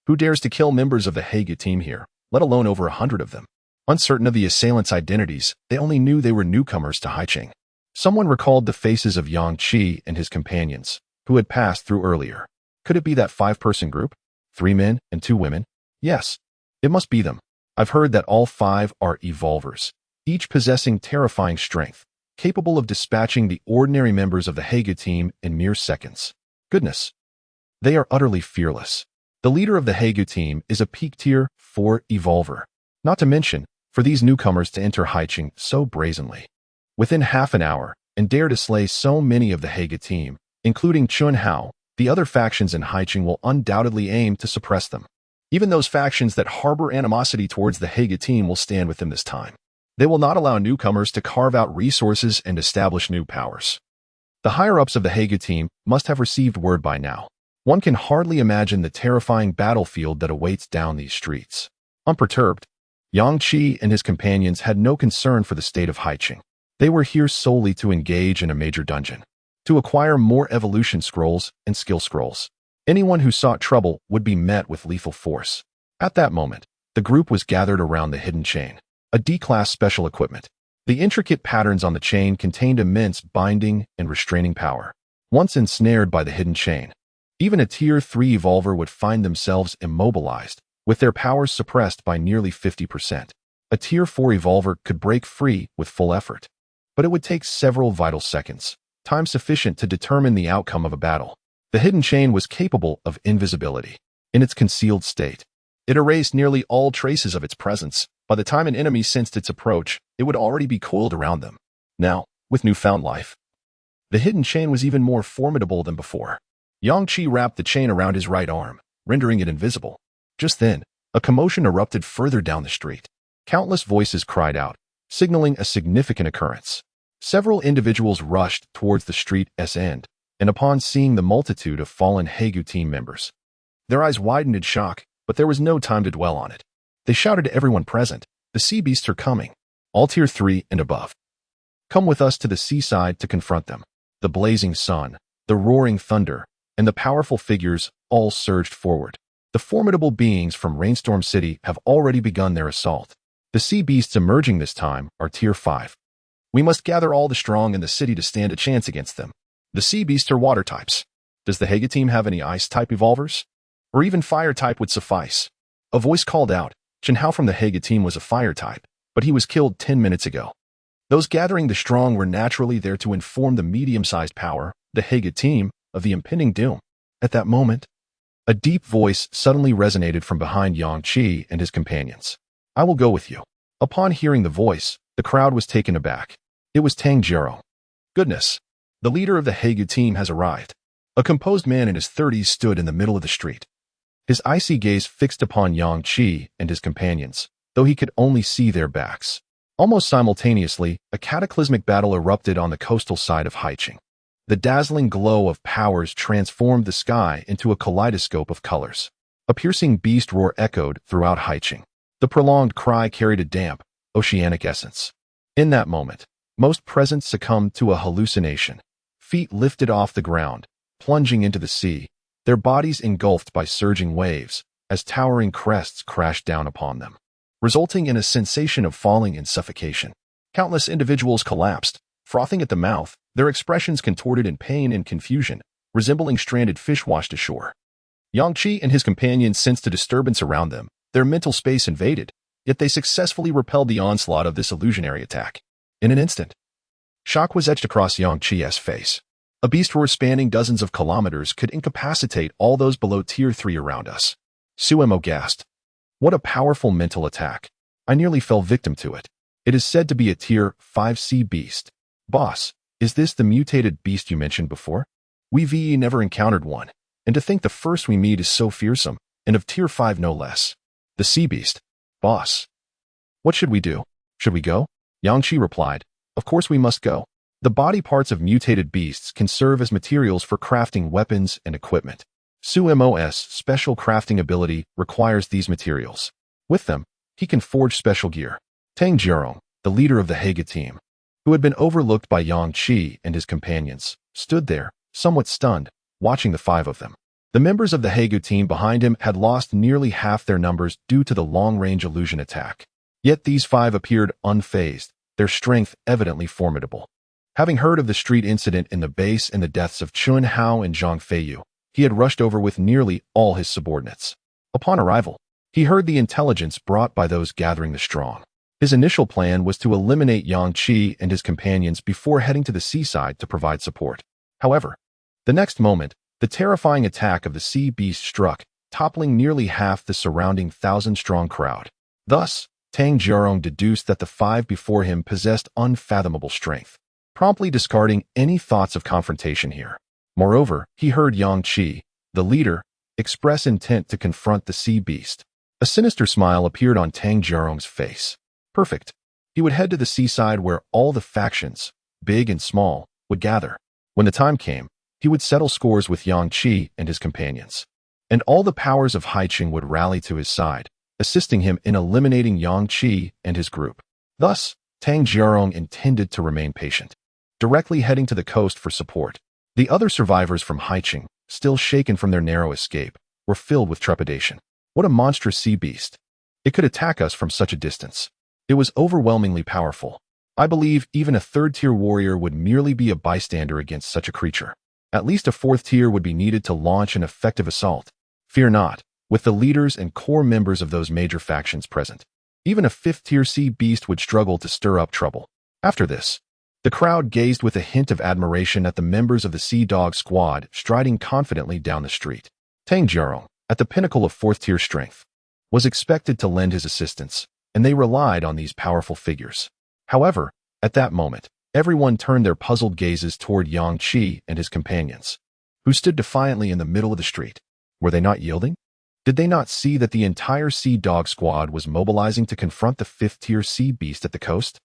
Speaker 1: Who dares to kill members of the Haga team here, let alone over 100 of them? Uncertain of the assailants' identities, they only knew they were newcomers to Haiqing. Someone recalled the faces of Yang Qi and his companions, who had passed through earlier. Could it be that 5-person group? 3 men and 2 women? Yes, it must be them. I've heard that all 5 are evolvers, each possessing terrifying strength, capable of dispatching the ordinary members of the Haga team in mere seconds. Goodness, they are utterly fearless. The leader of the Haga team is a peak tier 4 evolver. Not to mention, for these newcomers to enter Haiqing so brazenly, within half an hour, and dare to slay so many of the Haga team, including Chen Hao, the other factions in Haiqing will undoubtedly aim to suppress them. Even those factions that harbor animosity towards the Haga team will stand with them this time. They will not allow newcomers to carve out resources and establish new powers. The higher-ups of the Haga team must have received word by now. One can hardly imagine the terrifying battlefield that awaits down these streets. Unperturbed, Yang Qi and his companions had no concern for the state of Haiqing. They were here solely to engage in a major dungeon, to acquire more evolution scrolls and skill scrolls. Anyone who sought trouble would be met with lethal force. At that moment, the group was gathered around the hidden chain, a D-class special equipment. The intricate patterns on the chain contained immense binding and restraining power. Once ensnared by the hidden chain, even a tier 3 evolver would find themselves immobilized, with their powers suppressed by nearly 50%. A Tier 4 evolver could break free with full effort, but it would take several vital seconds, time sufficient to determine the outcome of a battle. The hidden chain was capable of invisibility. In its concealed state, it erased nearly all traces of its presence. By the time an enemy sensed its approach, it would already be coiled around them. Now, with newfound life, the hidden chain was even more formidable than before. Yang Qi wrapped the chain around his right arm, rendering it invisible. Just then, a commotion erupted further down the street. Countless voices cried out, signaling a significant occurrence. Several individuals rushed towards the street's end, and upon seeing the multitude of fallen Hegu team members, their eyes widened in shock, but there was no time to dwell on it. They shouted to everyone present, "The sea beasts are coming. All Tier 3 and above. Come with us to the seaside to confront them." The blazing sun, the roaring thunder, and the powerful figures all surged forward. The formidable beings from Rainstorm City have already begun their assault. The sea beasts emerging this time are Tier 5. We must gather all the strong in the city to stand a chance against them. The sea beasts are water types. Does the Hega team have any ice-type evolvers? Or even fire-type would suffice. A voice called out. Chen Hao from the Hega team was a fire-type, but he was killed 10 minutes ago. Those gathering the strong were naturally there to inform the medium-sized power, the Hega team, of the impending doom. At that moment, a deep voice suddenly resonated from behind Yang Qi and his companions. "I will go with you." Upon hearing the voice, the crowd was taken aback. It was Tang Jiro. "Goodness, the leader of the Hegu team has arrived." A composed man in his 30s stood in the middle of the street, his icy gaze fixed upon Yang Qi and his companions, though he could only see their backs. Almost simultaneously, a cataclysmic battle erupted on the coastal side of Haiqing. The dazzling glow of powers transformed the sky into a kaleidoscope of colors. A piercing beast roar echoed throughout Haiqing. The prolonged cry carried a damp, oceanic essence. In that moment, most present succumbed to a hallucination. Feet lifted off the ground, plunging into the sea, their bodies engulfed by surging waves as towering crests crashed down upon them, resulting in a sensation of falling and suffocation. Countless individuals collapsed, frothing at the mouth, their expressions contorted in pain and confusion, resembling stranded fish washed ashore. Yang Qi and his companions sensed a disturbance around them, their mental space invaded, yet they successfully repelled the onslaught of this illusionary attack. In an instant, shock was etched across Yang Qi's face. A beast roar spanning dozens of kilometers could incapacitate all those below Tier 3 around us. Suemo gasped. "What a powerful mental attack. I nearly fell victim to it. It is said to be a Tier 5 sea beast. Boss, is this the mutated beast you mentioned before? We've never encountered one, and to think the first we meet is so fearsome, and of Tier 5 no less. The sea beast. Boss. What should we do? Should we go?" Yang Qi replied. "Of course we must go. The body parts of mutated beasts can serve as materials for crafting weapons and equipment. Suemo's special crafting ability requires these materials. With them, he can forge special gear." Tang Jiro, the leader of the Hega team, who had been overlooked by Yang Qi and his companions, stood there, somewhat stunned, watching the five of them. The members of the Hegu team behind him had lost nearly half their numbers due to the long-range illusion attack. Yet these five appeared unfazed, their strength evidently formidable. Having heard of the street incident in the base and the deaths of Chun Hao and Zhang Feiyu, he had rushed over with nearly all his subordinates. Upon arrival, he heard the intelligence brought by those gathering the strong. His initial plan was to eliminate Yang Qi and his companions before heading to the seaside to provide support. However, the next moment, the terrifying attack of the sea beast struck, toppling nearly half the surrounding 1,000-strong crowd. Thus, Tang Jiro deduced that the five before him possessed unfathomable strength, promptly discarding any thoughts of confrontation here. Moreover, he heard Yang Qi, the leader, express intent to confront the sea beast. A sinister smile appeared on Tang Jiro's face. Perfect. He would head to the seaside where all the factions, big and small, would gather. When the time came, he would settle scores with Yang Qi and his companions, and all the powers of Haiqing would rally to his side, assisting him in eliminating Yang Qi and his group. Thus, Tang Jiro intended to remain patient, directly heading to the coast for support. The other survivors from Haiqing, still shaken from their narrow escape, were filled with trepidation. What a monstrous sea beast! It could attack us from such a distance. It was overwhelmingly powerful. I believe even a third-tier warrior would merely be a bystander against such a creature. At least a fourth tier would be needed to launch an effective assault. Fear not, with the leaders and core members of those major factions present, Even a fifth-tier sea beast would struggle to stir up trouble. After this, the crowd gazed with a hint of admiration at the members of the Sea Dog Squad striding confidently down the street. Tang Jiarong, at the pinnacle of fourth-tier strength, was expected to lend his assistance, and they relied on these powerful figures. However, at that moment, everyone turned their puzzled gazes toward Yang Qi and his companions, who stood defiantly in the middle of the street. Were they not yielding? Did they not see that the entire Sea Dog Squad was mobilizing to confront the fifth-tier sea beast at the coast?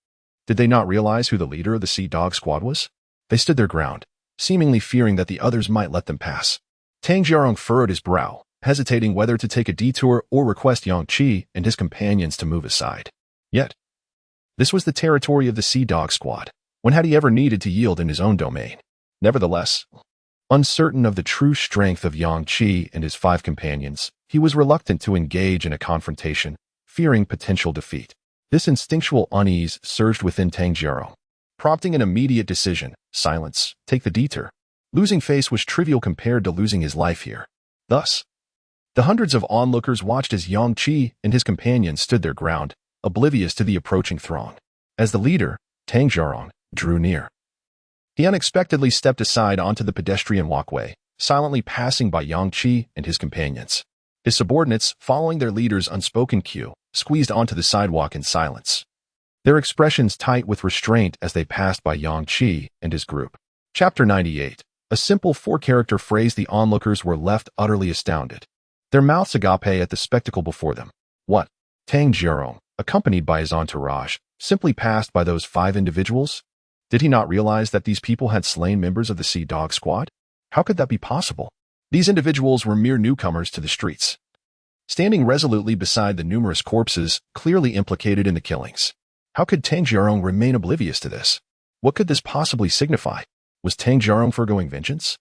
Speaker 1: Did they not realize who the leader of the Sea Dog Squad was? They stood their ground, seemingly fearing that the others might let them pass. Tang Jiarong furrowed his brow, hesitating whether to take a detour or request Yang Qi and his companions to move aside. Yet, this was the territory of the Sea Dog Squad. When had he ever needed to yield in his own domain? Nevertheless, uncertain of the true strength of Yang Qi and his 5 companions, he was reluctant to engage in a confrontation, fearing potential defeat. This instinctual unease surged within Tang Jiarong, prompting an immediate decision: silence, take the detour. Losing face was trivial compared to losing his life here. Thus, the hundreds of onlookers watched as Yang Qi and his companions stood their ground, oblivious to the approaching throng. As the leader, Tang Jiarong drew near. He unexpectedly stepped aside onto the pedestrian walkway, silently passing by Yang Qi and his companions. His subordinates, following their leader's unspoken cue, squeezed onto the sidewalk in silence, their expressions tight with restraint as they passed by Yang Qi and his group. Chapter 98. A simple 4-character phrase. The onlookers were left utterly astounded, their mouths agape at the spectacle before them. What? Tang Jiarong, accompanied by his entourage, simply passed by those 5 individuals? Did he not realize that these people had slain members of the Sea Dog Squad? How could that be possible? These individuals were mere newcomers to the streets, standing resolutely beside the numerous corpses clearly implicated in the killings. How could Tang Jiarong remain oblivious to this? What could this possibly signify? Was Tang Jiarong foregoing vengeance?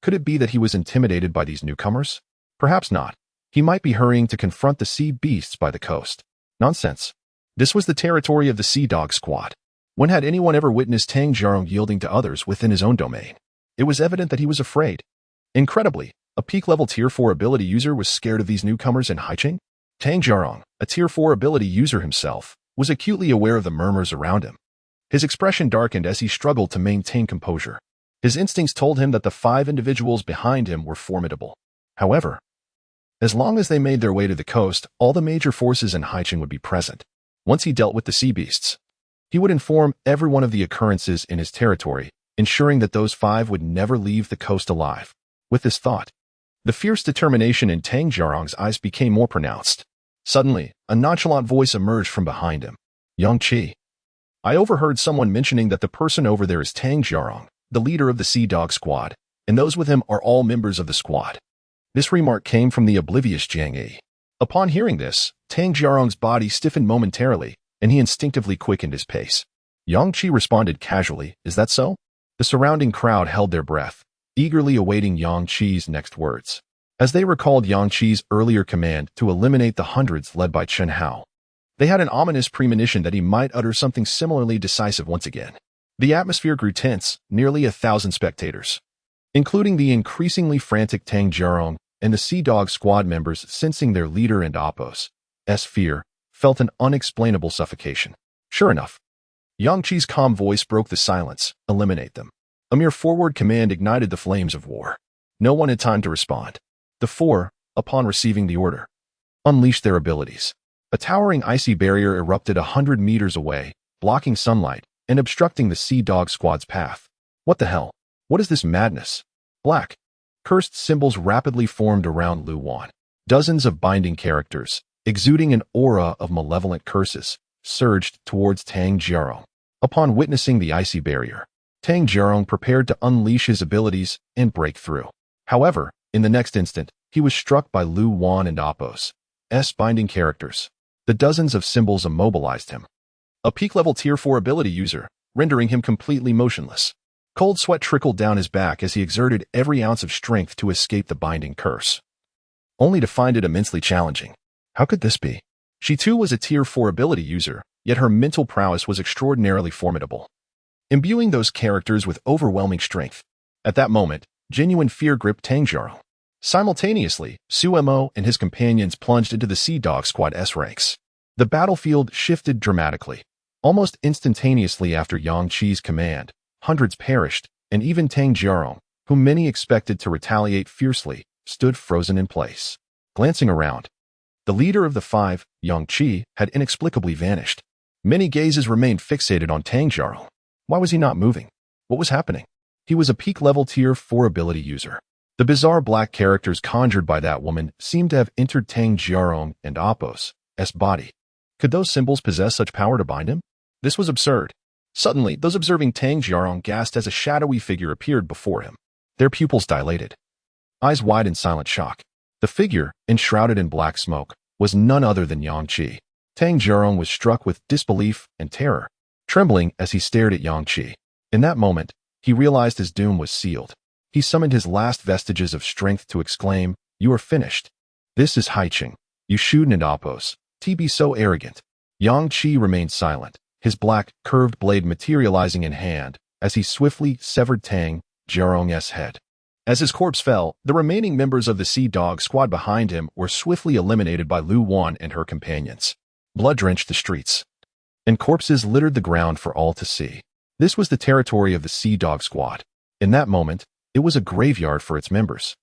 Speaker 1: Could it be that he was intimidated by these newcomers? Perhaps not. He might be hurrying to confront the sea beasts by the coast. Nonsense. This was the territory of the Sea Dog Squad. When had anyone ever witnessed Tang Jiarong yielding to others within his own domain? It was evident that he was afraid. Incredibly, a peak-level Tier 4 ability user was scared of these newcomers in Haicheng? Tang Jiarong, a Tier 4 ability user himself, was acutely aware of the murmurs around him. His expression darkened as he struggled to maintain composure. His instincts told him that the 5 individuals behind him were formidable. However, as long as they made their way to the coast, all the major forces in Haicheng would be present. Once he dealt with the sea beasts, he would inform everyone of the occurrences in his territory, ensuring that those 5 would never leave the coast alive. With this thought, the fierce determination in Tang Jiarong's eyes became more pronounced. Suddenly, a nonchalant voice emerged from behind him. Yang Qi. I overheard someone mentioning that the person over there is Tang Jiarong, the leader of the Sea Dog Squad, and those with him are all members of the squad. This remark came from the oblivious Jiang Yi. Upon hearing this, Tang Jiarong's body stiffened momentarily, and he instinctively quickened his pace. Yang Qi responded casually, is that so? The surrounding crowd held their breath, eagerly awaiting Yang Qi's next words, as they recalled Yang Qi's earlier command to eliminate the hundreds led by Chen Hao. They had an ominous premonition that he might utter something similarly decisive once again. The atmosphere grew tense, nearly 1,000 spectators, including the increasingly frantic Tang Jiarong and the Sea Dog Squad members sensing their leader and Apos' fear, felt an unexplainable suffocation. Sure enough, Yang Qi's calm voice broke the silence, eliminate them. A mere forward command ignited the flames of war. No one had time to respond. The 4, upon receiving the order, unleashed their abilities. A towering icy barrier erupted 100 meters away, blocking sunlight and obstructing the Sea Dog Squad's path. What the hell? What is this madness? Black, cursed symbols rapidly formed around Lu Wan. Dozens of binding characters, exuding an aura of malevolent curses, surged towards Tang Jiarong. Upon witnessing the icy barrier, Tang Jiarong prepared to unleash his abilities and break through. However, in the next instant, he was struck by Lu Wan and Apos' binding characters. The dozens of symbols immobilized him. A peak-level Tier 4 ability user, rendering him completely motionless. Cold sweat trickled down his back as he exerted every ounce of strength to escape the binding curse, only to find it immensely challenging. How could this be? She too was a Tier 4 ability user, yet her mental prowess was extraordinarily formidable, imbuing those characters with overwhelming strength. At that moment, genuine fear gripped Tang Jiarong. Simultaneously, Su Mo and his companions plunged into the Sea Dog Squad's ranks. The battlefield shifted dramatically. Almost instantaneously after Yang Qi's command, hundreds perished, and even Tang Jiarong, whom many expected to retaliate fiercely, stood frozen in place. Glancing around, the leader of the five, Yang Qi, had inexplicably vanished. Many gazes remained fixated on Tang Jiarong. Why was he not moving? What was happening? He was a peak-level Tier 4 ability user. The bizarre black characters conjured by that woman seemed to have entered Tang Jiarong and Apos' body. Could those symbols possess such power to bind him? This was absurd. Suddenly, those observing Tang Jiarong gasped as a shadowy figure appeared before him. Their pupils dilated, eyes wide in silent shock. The figure, enshrouded in black smoke, was none other than Yang Qi. Tang Jiarong was struck with disbelief and terror, trembling as he stared at Yang Qi. In that moment, he realized his doom was sealed. He summoned his last vestiges of strength to exclaim, "You are finished. This is Haiching. You shouldn't and Apos. Be so arrogant." Yang Qi remained silent, his black, curved blade materializing in hand as he swiftly severed Tang Jiarong's head. As his corpse fell, the remaining members of the Sea Dog squad behind him were swiftly eliminated by Lu Wan and her companions. Blood drenched the streets, and corpses littered the ground for all to see. This was the territory of the Sea Dog squad. In that moment, it was a graveyard for its members.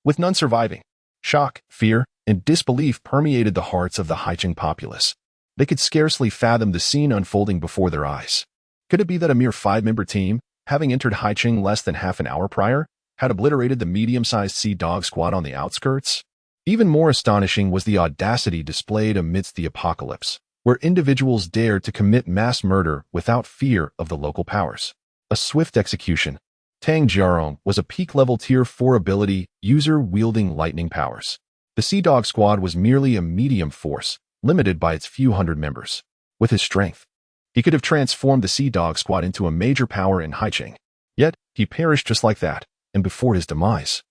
Speaker 1: With none surviving, shock, fear, and disbelief permeated the hearts of the Haicheng populace. They could scarcely fathom the scene unfolding before their eyes. Could it be that a mere 5-member team, having entered Haicheng less than half an hour prior, had obliterated the medium-sized Sea Dog squad on the outskirts? Even more astonishing was the audacity displayed amidst the apocalypse, where individuals dared to commit mass murder without fear of the local powers. A swift execution. Tang Jiarong was a peak-level Tier 4 ability user wielding lightning powers. The Sea Dog squad was merely a medium force, limited by its few hundred members. With his strength, he could have transformed the Sea Dog squad into a major power in Haicheng. Yet, he perished just like that, and before his demise.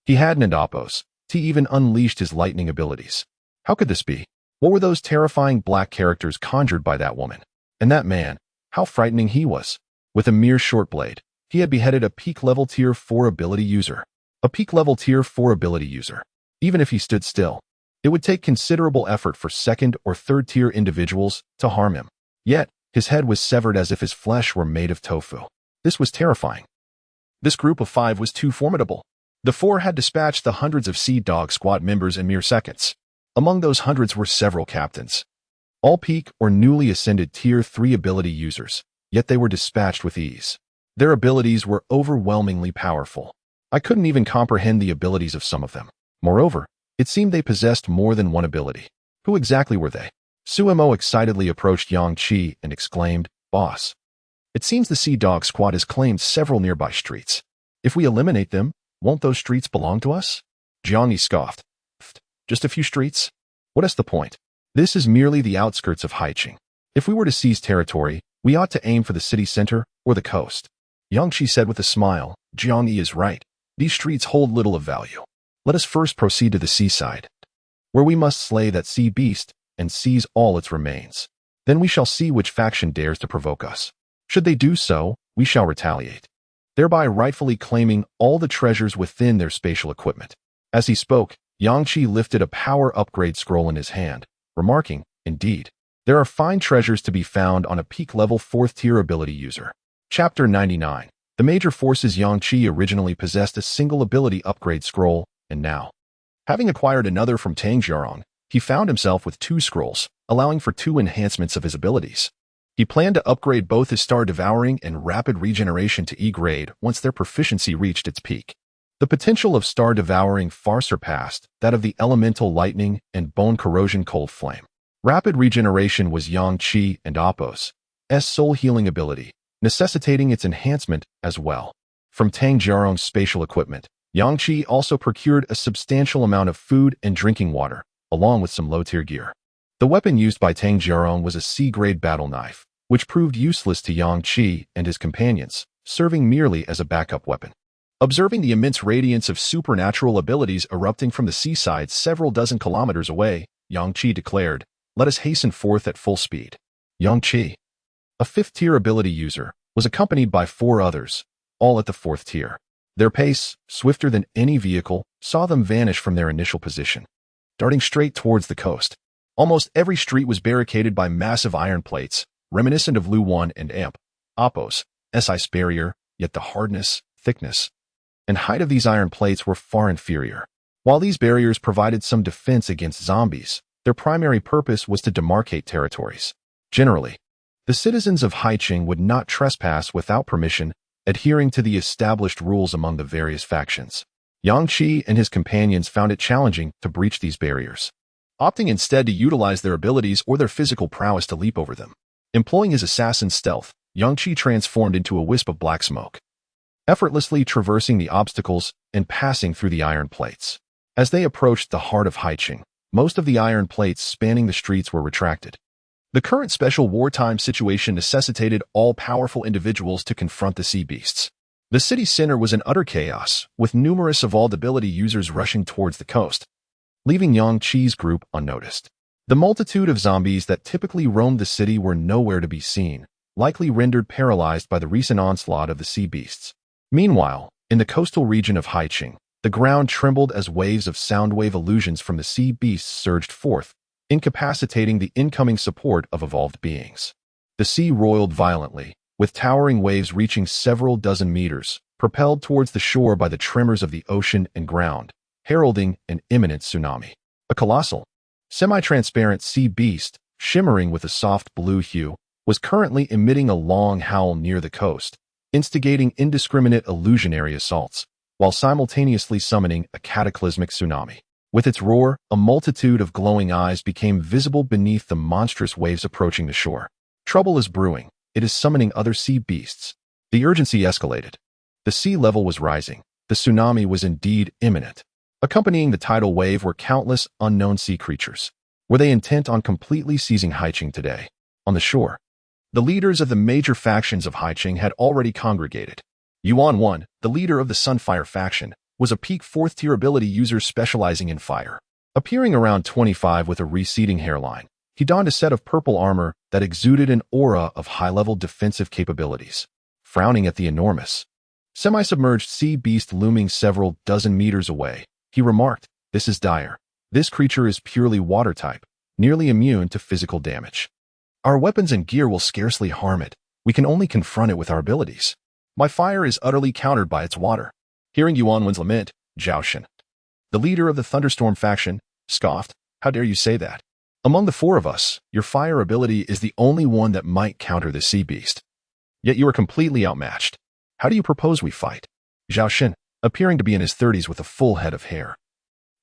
Speaker 1: He hadn't and Apos. He even unleashed his lightning abilities. How could this be? What were those terrifying black characters conjured by that woman? And that man, how frightening he was. With a mere short blade, he had beheaded a peak-level Tier 4 ability user. A peak-level Tier 4 ability user. Even if he stood still, it would take considerable effort for second- or third-tier individuals to harm him. Yet, his head was severed as if his flesh were made of tofu. This was terrifying. This group of 5 was too formidable. The 4 had dispatched the hundreds of Sea Dog squad members in mere seconds. Among those hundreds were several captains, all peak or newly ascended Tier 3 ability users, yet they were dispatched with ease. Their abilities were overwhelmingly powerful. I couldn't even comprehend the abilities of some of them. Moreover, it seemed they possessed more than one ability. Who exactly were they? Suemo excitedly approached Yang Qi and exclaimed, "Boss, it seems the Sea Dog squad has claimed several nearby streets. If we eliminate them, won't those streets belong to us?" Jiang Yi scoffed. "Just a few streets? What is the point? This is merely the outskirts of Haicheng. If we were to seize territory, we ought to aim for the city center or the coast." Yang Qi said with a smile, "Jiang Yi is right. These streets hold little of value. Let us first proceed to the seaside, where we must slay that sea beast and seize all its remains. Then we shall see which faction dares to provoke us. Should they do so, we shall retaliate, thereby rightfully claiming all the treasures within their spatial equipment." As he spoke, Yang Qi lifted a power upgrade scroll in his hand, remarking, "Indeed, there are fine treasures to be found on a peak-level 4th-tier ability user." Chapter 99. The major forces. Yang Qi originally possessed a single ability upgrade scroll, and now, having acquired another from Tang Jiarong, he found himself with 2 scrolls, allowing for 2 enhancements of his abilities. He planned to upgrade both his Star Devouring and Rapid Regeneration to E grade once their proficiency reached its peak. The potential of Star Devouring far surpassed that of the Elemental Lightning and Bone Corrosion Cold Flame. Rapid Regeneration was Yang Qi and Apos' soul healing ability, necessitating its enhancement as well. From Tang Jiarong's spatial equipment, Yang Qi also procured a substantial amount of food and drinking water, along with some low-tier gear. The weapon used by Tang Jiarong was a C-grade battle knife, which proved useless to Yang Qi and his companions, serving merely as a backup weapon. Observing the immense radiance of supernatural abilities erupting from the seaside several dozen kilometers away, Yang Qi declared, "Let us hasten forth at full speed." Yang Qi, a 5th-tier ability user, was accompanied by 4 others, all at the 4th tier. Their pace, swifter than any vehicle, saw them vanish from their initial position, darting straight towards the coast. Almost every street was barricaded by massive iron plates, reminiscent of Lu 1 and Amp, Oppo's, SI's barrier, yet the hardness, thickness, and height of these iron plates were far inferior. While these barriers provided some defense against zombies, their primary purpose was to demarcate territories. Generally, the citizens of Haiqing would not trespass without permission, adhering to the established rules among the various factions. Yang Qi and his companions found it challenging to breach these barriers, opting instead to utilize their abilities or their physical prowess to leap over them. Employing his assassin stealth, Yang Qi transformed into a wisp of black smoke, effortlessly traversing the obstacles and passing through the iron plates. As they approached the heart of Haiqing, most of the iron plates spanning the streets were retracted. The current special wartime situation necessitated all-powerful individuals to confront the sea beasts. The city center was in utter chaos, with numerous evolved ability users rushing towards the coast, leaving Yang Qi's group unnoticed. The multitude of zombies that typically roamed the city were nowhere to be seen, likely rendered paralyzed by the recent onslaught of the sea beasts. Meanwhile, in the coastal region of Haiqing, the ground trembled as waves of soundwave illusions from the sea beasts surged forth, incapacitating the incoming support of evolved beings. The sea roiled violently, with towering waves reaching several dozen meters, propelled towards the shore by the tremors of the ocean and ground, heralding an imminent tsunami. A colossal, semi-transparent sea beast, shimmering with a soft blue hue, was currently emitting a long howl near the coast, instigating indiscriminate illusionary assaults, while simultaneously summoning a cataclysmic tsunami. With its roar, a multitude of glowing eyes became visible beneath the monstrous waves approaching the shore. Trouble is brewing. It is summoning other sea beasts. The urgency escalated. The sea level was rising. The tsunami was indeed imminent. Accompanying the tidal wave were countless unknown sea creatures. Were they intent on completely seizing Haiqing today? On the shore, the leaders of the major factions of Haiqing had already congregated. Yuan 1, the leader of the Sunfire faction, was a peak 4th-tier ability user specializing in fire. Appearing around 25 with a receding hairline, he donned a set of purple armor that exuded an aura of high-level defensive capabilities. Frowning at the enormous, semi-submerged sea beast looming several dozen meters away, he remarked, "This is dire. This creature is purely water type, nearly immune to physical damage. Our weapons and gear will scarcely harm it. We can only confront it with our abilities. My fire is utterly countered by its water." Hearing Yuan Wen's lament, Zhao Shen, the leader of the Thunderstorm faction, scoffed, "How dare you say that? Among the four of us, your fire ability is the only one that might counter the sea beast. Yet you are completely outmatched. How do you propose we fight?" Zhao Shen, appearing to be in his 30s with a full head of hair,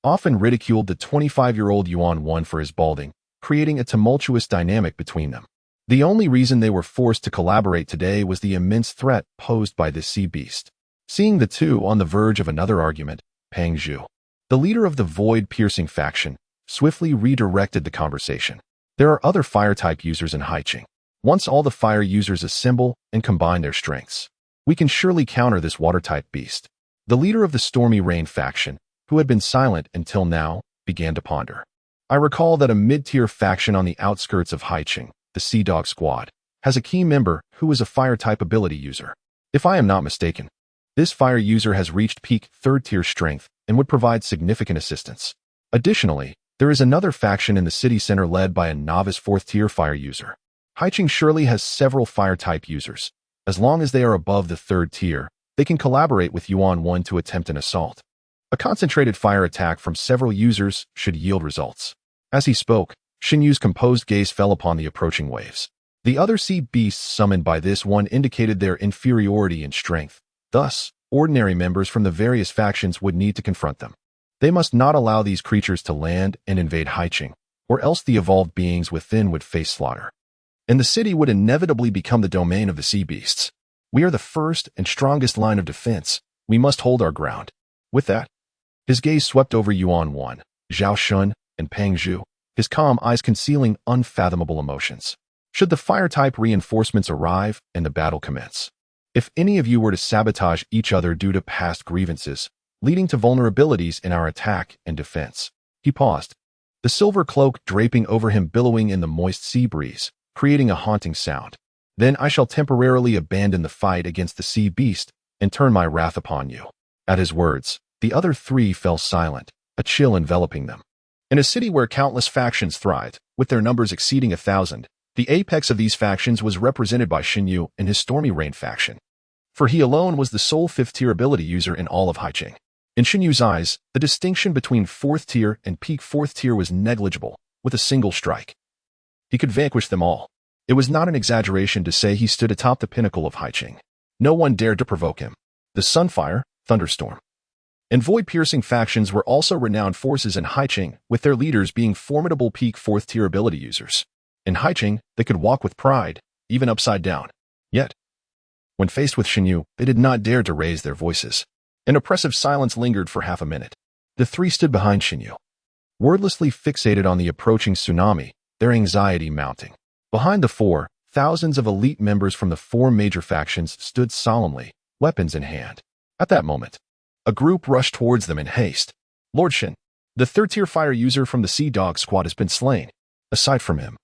Speaker 1: often ridiculed the 25-year-old Yuan Wen for his balding, creating a tumultuous dynamic between them. The only reason they were forced to collaborate today was the immense threat posed by this sea beast. Seeing the two on the verge of another argument, Pang Zhu, the leader of the void-piercing faction, swiftly redirected the conversation. There are other fire-type users in Haiqing. Once all the fire users assemble and combine their strengths, we can surely counter this water-type beast. The leader of the Stormy Rain faction, who had been silent until now, began to ponder. I recall that a mid-tier faction on the outskirts of Haiqing, the Sea Dog Squad, has a key member who is a fire-type ability user. If I am not mistaken, this fire user has reached peak 3rd-tier strength and would provide significant assistance. Additionally, there is another faction in the city center led by a novice 4th-tier fire user. Haiqing surely has several fire-type users. As long as they are above the 3rd tier, they can collaborate with Yuan 1 to attempt an assault. A concentrated fire attack from several users should yield results. As he spoke, Xin Yu's composed gaze fell upon the approaching waves. The other sea beasts summoned by this one indicated their inferiority in strength. Thus, ordinary members from the various factions would need to confront them. They must not allow these creatures to land and invade Haiqing, or else the evolved beings within would face slaughter, and the city would inevitably become the domain of the sea beasts. We are the first and strongest line of defense. We must hold our ground. With that, his gaze swept over Yuan 1, Zhao Shun, and Pang Zhu, his calm eyes concealing unfathomable emotions. Should the fire-type reinforcements arrive and the battle commence? If any of you were to sabotage each other due to past grievances, leading to vulnerabilities in our attack and defense. He paused, the silver cloak draping over him billowing in the moist sea breeze, creating a haunting sound. Then I shall temporarily abandon the fight against the sea beast and turn my wrath upon you. At his words, the other three fell silent, a chill enveloping them. In a city where countless factions thrived, with their numbers exceeding 1,000, the apex of these factions was represented by Xinyu and his Stormy Rain faction. For he alone was the sole 5th-tier ability user in all of Haicheng. In Xinyu's eyes, the distinction between 4th tier and peak 4th tier was negligible, with a single strike. He could vanquish them all. It was not an exaggeration to say he stood atop the pinnacle of Haicheng. No one dared to provoke him. The Sunfire, Thunderstorm, and Void-piercing factions were also renowned forces in Haicheng, with their leaders being formidable peak 4th-tier ability users. In Haicheng, they could walk with pride, even upside down. Yet, when faced with Xinyu, they did not dare to raise their voices. An oppressive silence lingered for half a minute. The three stood behind Xinyu, wordlessly fixated on the approaching tsunami, their anxiety mounting. Behind the four, thousands of elite members from the 4 major factions stood solemnly, weapons in hand. At that moment, a group rushed towards them in haste. Lord Shin, the 3rd-tier fire user from the Sea Dog squad, has been slain. Aside from him,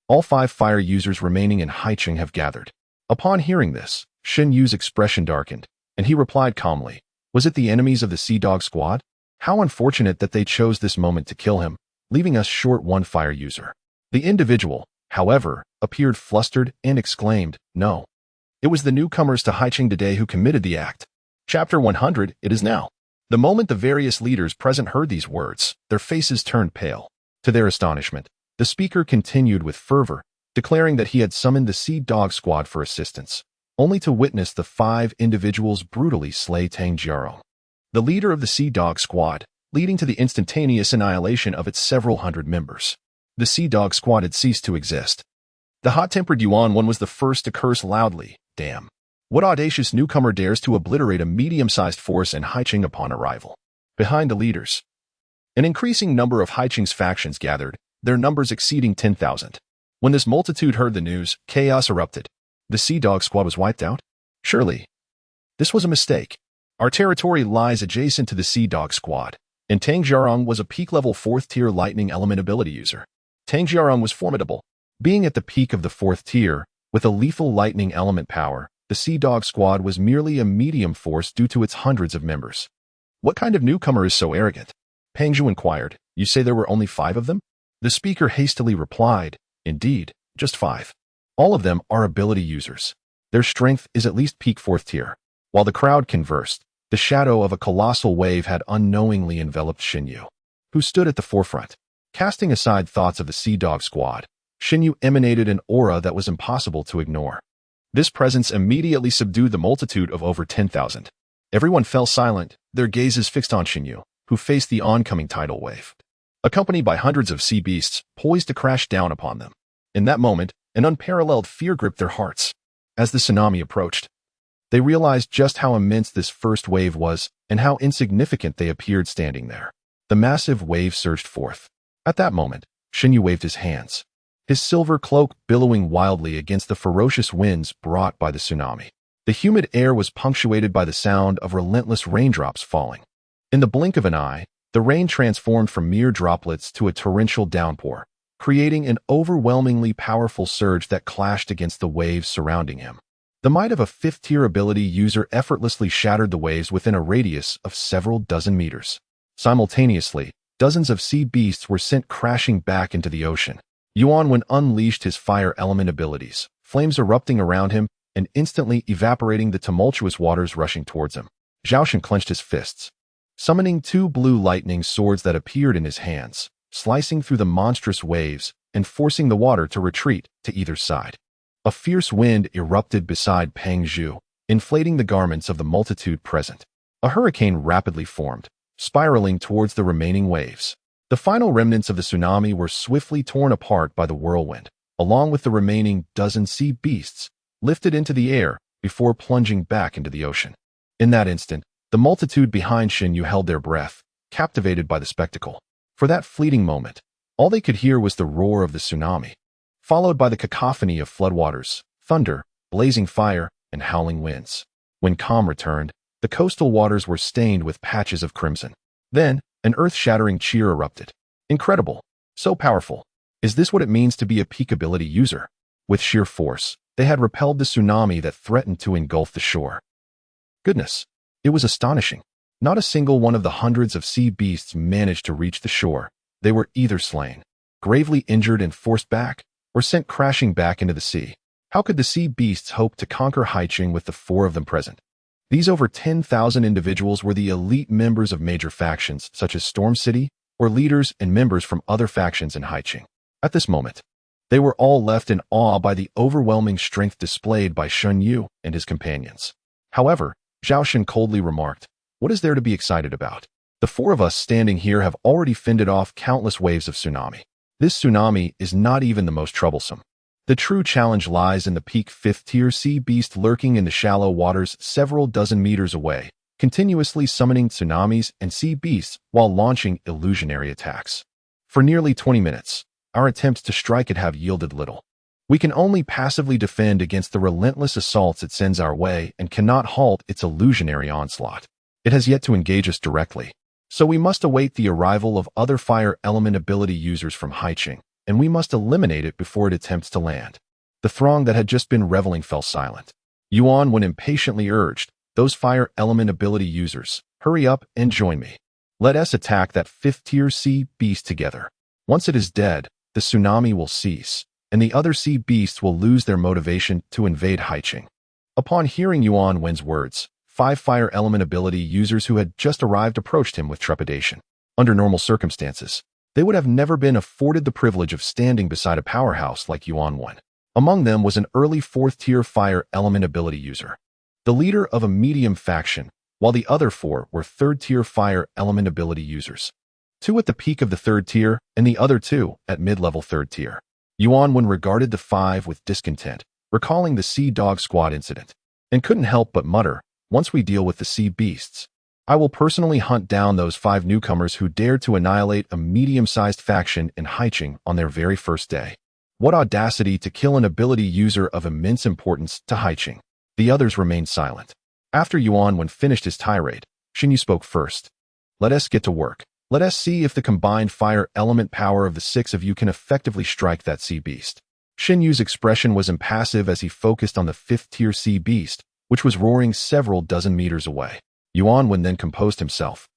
Speaker 1: all 5 fire users remaining in Haicheng have gathered. Upon hearing this, Shin Yu's expression darkened, and he replied calmly, "Was it the enemies of the Sea Dog squad? How unfortunate that they chose this moment to kill him, leaving us short 1 fire user." The individual, however, appeared flustered and exclaimed, "No. It was the newcomers to Haicheng today who committed the act." Chapter 100, it is now. The moment the various leaders present heard these words, their faces turned pale. To their astonishment, the speaker continued with fervor, declaring that he had summoned the Sea Dog squad for assistance, only to witness the 5 individuals brutally slay Tang Jiarong, the leader of the Sea Dog squad, leading to the instantaneous annihilation of its several hundred members. The Sea Dog squad had ceased to exist. The hot-tempered Yuan one was the first to curse loudly. Damn. What audacious newcomer dares to obliterate a medium-sized force in Haicheng upon arrival? Behind the leaders, an increasing number of Haicheng's factions gathered, their numbers exceeding 10,000. When this multitude heard the news, chaos erupted. The Sea Dog squad was wiped out? Surely, this was a mistake. Our territory lies adjacent to the Sea Dog squad, and Tang Jiarong was a peak-level 4th-tier lightning element ability user. Tang Jiarong was formidable. Being at the peak of the 4th tier, with a lethal lightning element power, the Sea Dog squad was merely a medium force due to its hundreds of members. What kind of newcomer is so arrogant? Pangzhu inquired. You say there were only 5 of them? The speaker hastily replied, Indeed, just 5. All of them are ability users. Their strength is at least peak 4th tier. While the crowd conversed, the shadow of a colossal wave had unknowingly enveloped Xinyu, who stood at the forefront. Casting aside thoughts of the Sea Dog squad, Xinyu emanated an aura that was impossible to ignore. This presence immediately subdued the multitude of over 10,000. Everyone fell silent, their gazes fixed on Xinyu, who faced the oncoming tidal wave, accompanied by hundreds of sea beasts poised to crash down upon them. In that moment, an unparalleled fear gripped their hearts. As the tsunami approached, they realized just how immense this first wave was and how insignificant they appeared standing there. The massive wave surged forth. At that moment, Xinyu waved his hands, his silver cloak billowing wildly against the ferocious winds brought by the tsunami. The humid air was punctuated by the sound of relentless raindrops falling. In the blink of an eye, the rain transformed from mere droplets to a torrential downpour, creating an overwhelmingly powerful surge that clashed against the waves surrounding him. The might of a 5th-tier ability user effortlessly shattered the waves within a radius of several dozen meters. Simultaneously, dozens of sea beasts were sent crashing back into the ocean. Yuan unleashed his fire element abilities, flames erupting around him and instantly evaporating the tumultuous waters rushing towards him. Zhaoshan clenched his fists, summoning 2 blue lightning swords that appeared in his hands, slicing through the monstrous waves and forcing the water to retreat to either side. A fierce wind erupted beside Pangzhu, inflating the garments of the multitude present. A hurricane rapidly formed, spiraling towards the remaining waves. The final remnants of the tsunami were swiftly torn apart by the whirlwind, along with the remaining dozen sea beasts, lifted into the air before plunging back into the ocean. In that instant, the multitude behind Xinyu held their breath, captivated by the spectacle. For that fleeting moment, all they could hear was the roar of the tsunami, followed by the cacophony of floodwaters, thunder, blazing fire, and howling winds. When calm returned, the coastal waters were stained with patches of crimson. Then, an earth-shattering cheer erupted. Incredible. So powerful. Is this what it means to be a peak ability user? With sheer force, they had repelled the tsunami that threatened to engulf the shore. Goodness. It was astonishing. Not a single one of the hundreds of sea beasts managed to reach the shore. They were either slain, gravely injured and forced back, or sent crashing back into the sea. How could the sea beasts hope to conquer Haicheng with the four of them present? These over 10,000 individuals were the elite members of major factions such as Storm City, or leaders and members from other factions in Haicheng. At this moment, they were all left in awe by the overwhelming strength displayed by Shun Yu and his companions. However, Zhao Shen coldly remarked, "What is there to be excited about? The four of us standing here have already fended off countless waves of tsunami. This tsunami is not even the most troublesome. The true challenge lies in the peak 5th-tier sea beast lurking in the shallow waters several dozen meters away, continuously summoning tsunamis and sea beasts while launching illusionary attacks. For nearly 20 minutes, our attempts to strike it have yielded little. We can only passively defend against the relentless assaults it sends our way and cannot halt its illusionary onslaught. It has yet to engage us directly, so we must await the arrival of other fire element ability users from Haicheng, and we must eliminate it before it attempts to land." The throng that had just been reveling fell silent. Yuan Wen impatiently urged, "Those fire element ability users, hurry up and join me. Let us attack that 5th-tier sea beast together. Once it is dead, the tsunami will cease, and the other sea beasts will lose their motivation to invade Haicheng." Upon hearing Yuan Wen's words, 5 fire element ability users who had just arrived approached him with trepidation. Under normal circumstances, they would have never been afforded the privilege of standing beside a powerhouse like Yuan Wen. Among them was an early 4th-tier fire element ability user, the leader of a medium faction, while the other 4 were 3rd-tier fire element ability users. 2 at the peak of the 3rd tier, and the other 2 at mid-level 3rd tier. Yuan Wen regarded the 5 with discontent, recalling the Sea Dog Squad incident, and couldn't help but mutter, "Once we deal with the sea beasts, I will personally hunt down those 5 newcomers who dared to annihilate a medium-sized faction in Haicheng on their very first day. What audacity to kill an ability user of immense importance to Haicheng." The others remained silent. After Yuan Wen finished his tirade, Xinyu spoke first. "Let us get to work. Let us see if the combined fire element power of the 6 of you can effectively strike that sea beast." Xinyu's expression was impassive as he focused on the 5th-tier sea beast, which was roaring several dozen meters away. Yuan Wen then composed himself,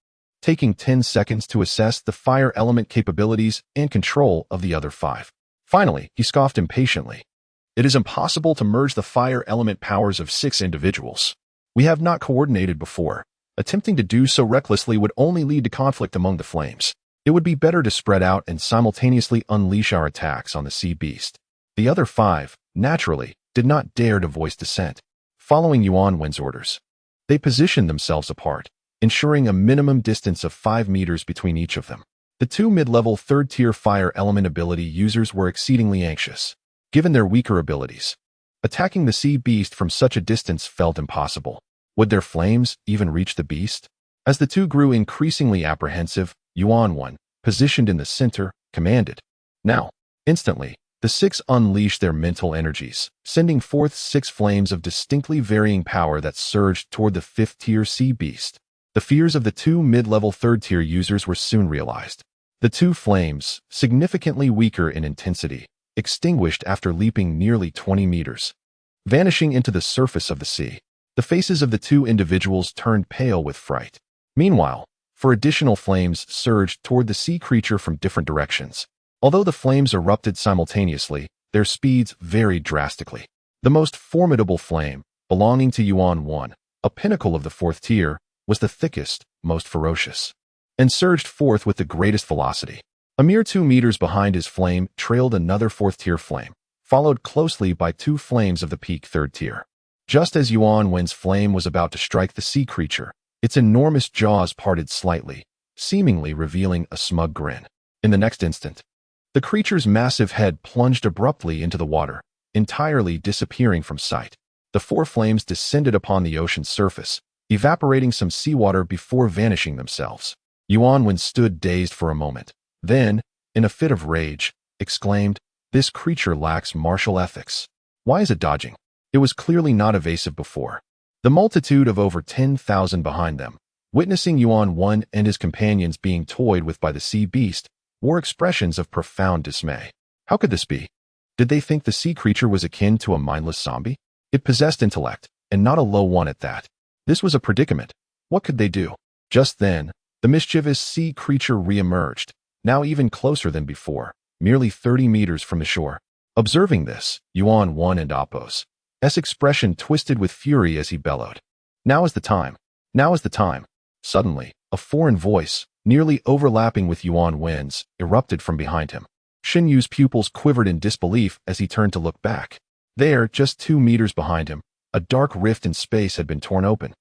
Speaker 1: taking 10 seconds to assess the fire element capabilities and control of the other 5. Finally, he scoffed impatiently. "It is impossible to merge the fire element powers of 6 individuals. We have not coordinated before. Attempting to do so recklessly would only lead to conflict among the flames. It would be better to spread out and simultaneously unleash our attacks on the sea beast." The other 5, naturally, did not dare to voice dissent. Following Yuan Wen's orders, they positioned themselves apart, ensuring a minimum distance of 5 meters between each of them. The 2 mid-level 3rd-tier fire element ability users were exceedingly anxious, given their weaker abilities. Attacking the sea beast from such a distance felt impossible. Would their flames even reach the beast? As the 2 grew increasingly apprehensive, Yuan Wen, positioned in the center, commanded, "Now!" Instantly, the 6 unleashed their mental energies, sending forth 6 flames of distinctly varying power that surged toward the 5th-tier sea beast. The fears of the 2 mid-level 3rd-tier users were soon realized. The 2 flames, significantly weaker in intensity, extinguished after leaping nearly 20 meters, vanishing into the surface of the sea. The faces of the 2 individuals turned pale with fright. Meanwhile, 4 additional flames surged toward the sea creature from different directions. Although the flames erupted simultaneously, their speeds varied drastically. The most formidable flame, belonging to Yuan Wen, a pinnacle of the 4th tier, was the thickest, most ferocious, and surged forth with the greatest velocity. A mere 2 meters behind his flame trailed another 4th-tier flame, followed closely by 2 flames of the peak 3rd tier. Just as Yuan Wen's flame was about to strike the sea creature, its enormous jaws parted slightly, seemingly revealing a smug grin. In the next instant, the creature's massive head plunged abruptly into the water, entirely disappearing from sight. The 4 flames descended upon the ocean's surface, evaporating some seawater before vanishing themselves. Yuan Wen stood dazed for a moment. Then, in a fit of rage, exclaimed, "This creature lacks martial ethics. Why is it dodging?" It was clearly not evasive before. The multitude of over 10,000 behind them, witnessing Yuan Wen and his companions being toyed with by the sea beast, wore expressions of profound dismay. How could this be? Did they think the sea creature was akin to a mindless zombie? It possessed intellect, and not a low one at that. This was a predicament. What could they do? Just then, the mischievous sea creature re-emerged, now even closer than before, merely 30 meters from the shore. Observing this, Yuan Wan and Apos' expression twisted with fury as he bellowed. Now is the time. Now is the time. Suddenly, a foreign voice, nearly overlapping with Yuan Wen's, erupted from behind him. Shen Yu's pupils quivered in disbelief as he turned to look back. There, just 2 meters behind him, a dark rift in space had been torn open,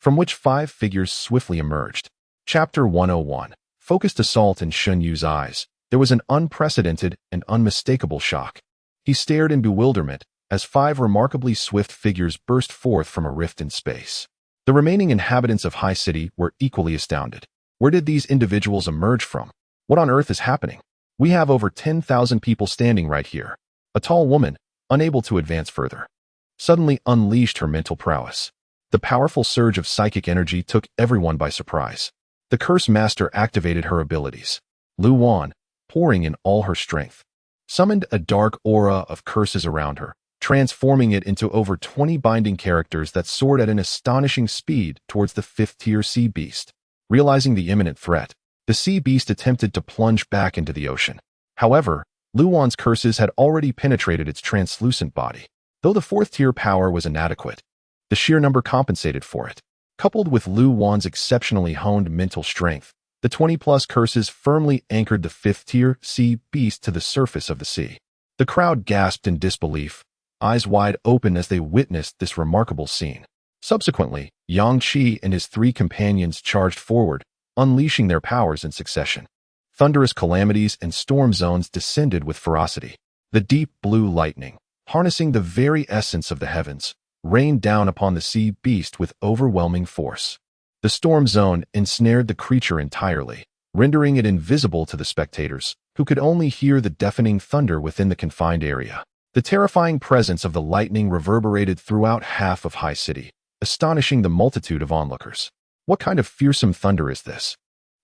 Speaker 1: from which 5 figures swiftly emerged. Chapter 101. Focused assault in Shen Yu's eyes. There was an unprecedented and unmistakable shock. He stared in bewilderment as 5 remarkably swift figures burst forth from a rift in space. The remaining inhabitants of High City were equally astounded. Where did these individuals emerge from? What on earth is happening? We have over 10,000 people standing right here. A tall woman, unable to advance further, suddenly unleashed her mental prowess. The powerful surge of psychic energy took everyone by surprise. The Curse Master activated her abilities. Lu Wan, pouring in all her strength, summoned a dark aura of curses around her, transforming it into over 20 binding characters that soared at an astonishing speed towards the 5th-tier sea beast. Realizing the imminent threat, the sea beast attempted to plunge back into the ocean. However, Lu Wan's curses had already penetrated its translucent body. Though the 4th-tier power was inadequate, the sheer number compensated for it. Coupled with Lu Wan's exceptionally honed mental strength, the 20-plus curses firmly anchored the 5th-tier sea beast to the surface of the sea. The crowd gasped in disbelief, eyes wide open as they witnessed this remarkable scene. Subsequently, Yang Qi and his 3 companions charged forward, unleashing their powers in succession. Thunderous calamities and storm zones descended with ferocity. The deep blue lightning, harnessing the very essence of the heavens, rained down upon the sea beast with overwhelming force. The storm zone ensnared the creature entirely, rendering it invisible to the spectators, who could only hear the deafening thunder within the confined area. The terrifying presence of the lightning reverberated throughout half of High City, astonishing the multitude of onlookers. What kind of fearsome thunder is this?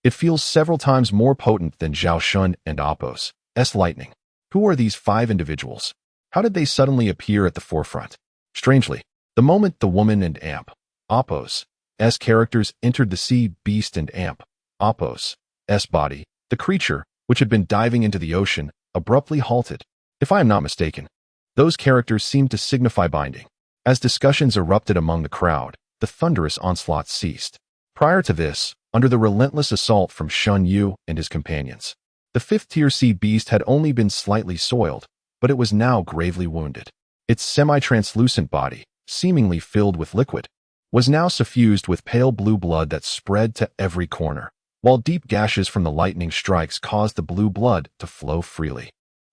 Speaker 1: It feels several times more potent than Zhao Shun and Apos' lightning. Who are these 5 individuals? How did they suddenly appear at the forefront? Strangely, the moment the woman and Apos' characters entered the sea beast and Apos' body, the creature, which had been diving into the ocean, abruptly halted. If I am not mistaken, those characters seemed to signify binding. As discussions erupted among the crowd, the thunderous onslaught ceased. Prior to this, under the relentless assault from Shen Yu and his companions, the 5th-tier sea beast had only been slightly soiled, but it was now gravely wounded. Its semi-translucent body, seemingly filled with liquid, was now suffused with pale blue blood that spread to every corner, while deep gashes from the lightning strikes caused the blue blood to flow freely,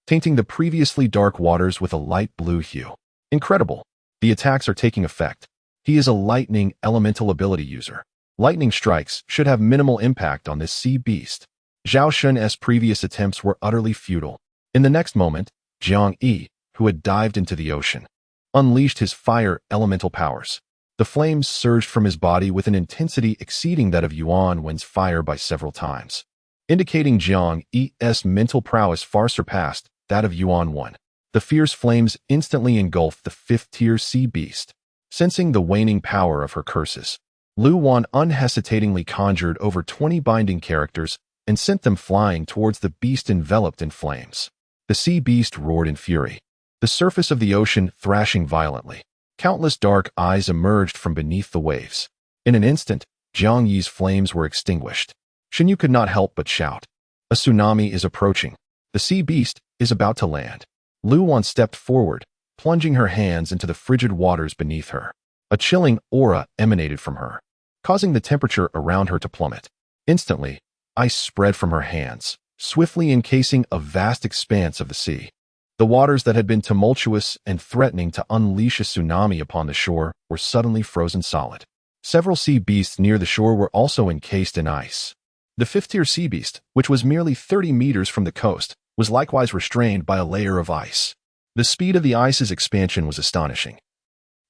Speaker 1: tainting the previously dark waters with a light blue hue. Incredible! The attacks are taking effect. He is a lightning elemental ability user. Lightning strikes should have minimal impact on this sea beast. Zhao Shun's previous attempts were utterly futile. In the next moment, Jiang Yi, who had dived into the ocean, unleashed his fire elemental powers. The flames surged from his body with an intensity exceeding that of Yuan Wen's fire by several times, indicating Jiang Yi's mental prowess far surpassed that of Yuan Wen. The fierce flames instantly engulfed the 5th-tier sea beast. Sensing the waning power of her curses, Lu Wan unhesitatingly conjured over 20 binding characters and sent them flying towards the beast enveloped in flames. The sea beast roared in fury, the surface of the ocean thrashing violently. Countless dark eyes emerged from beneath the waves. In an instant, Jiang Yi's flames were extinguished. Shen Yu could not help but shout, "A tsunami is approaching. The sea beast is about to land." Lu Wan stepped forward, plunging her hands into the frigid waters beneath her. A chilling aura emanated from her, causing the temperature around her to plummet. Instantly, ice spread from her hands, swiftly encasing a vast expanse of the sea. The waters that had been tumultuous and threatening to unleash a tsunami upon the shore were suddenly frozen solid. Several sea beasts near the shore were also encased in ice. The 5th-tier sea beast, which was merely 30 meters from the coast, was likewise restrained by a layer of ice. The speed of the ice's expansion was astonishing,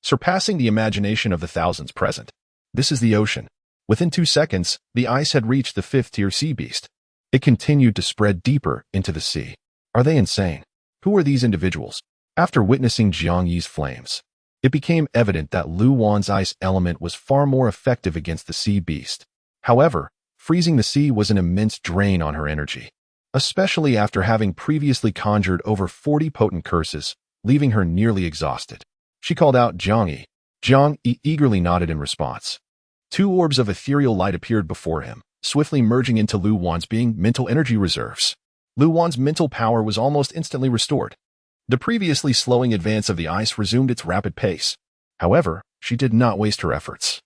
Speaker 1: surpassing the imagination of the thousands present. This is the ocean. Within 2 seconds, the ice had reached the 5th-tier sea beast. It continued to spread deeper into the sea. Are they insane? Who are these individuals? After witnessing Jiang Yi's flames, it became evident that Lu Wan's ice element was far more effective against the sea beast. However, freezing the sea was an immense drain on her energy. especially after having previously conjured over 40 potent curses, leaving her nearly exhausted. She called out Jiang Yi. Jiang Yi eagerly nodded in response. 2 orbs of ethereal light appeared before him, swiftly merging into Lu Wan's being mental energy reserves. Lu Wan's mental power was almost instantly restored. The previously slowing advance of the ice resumed its rapid pace. However, she did not waste her efforts.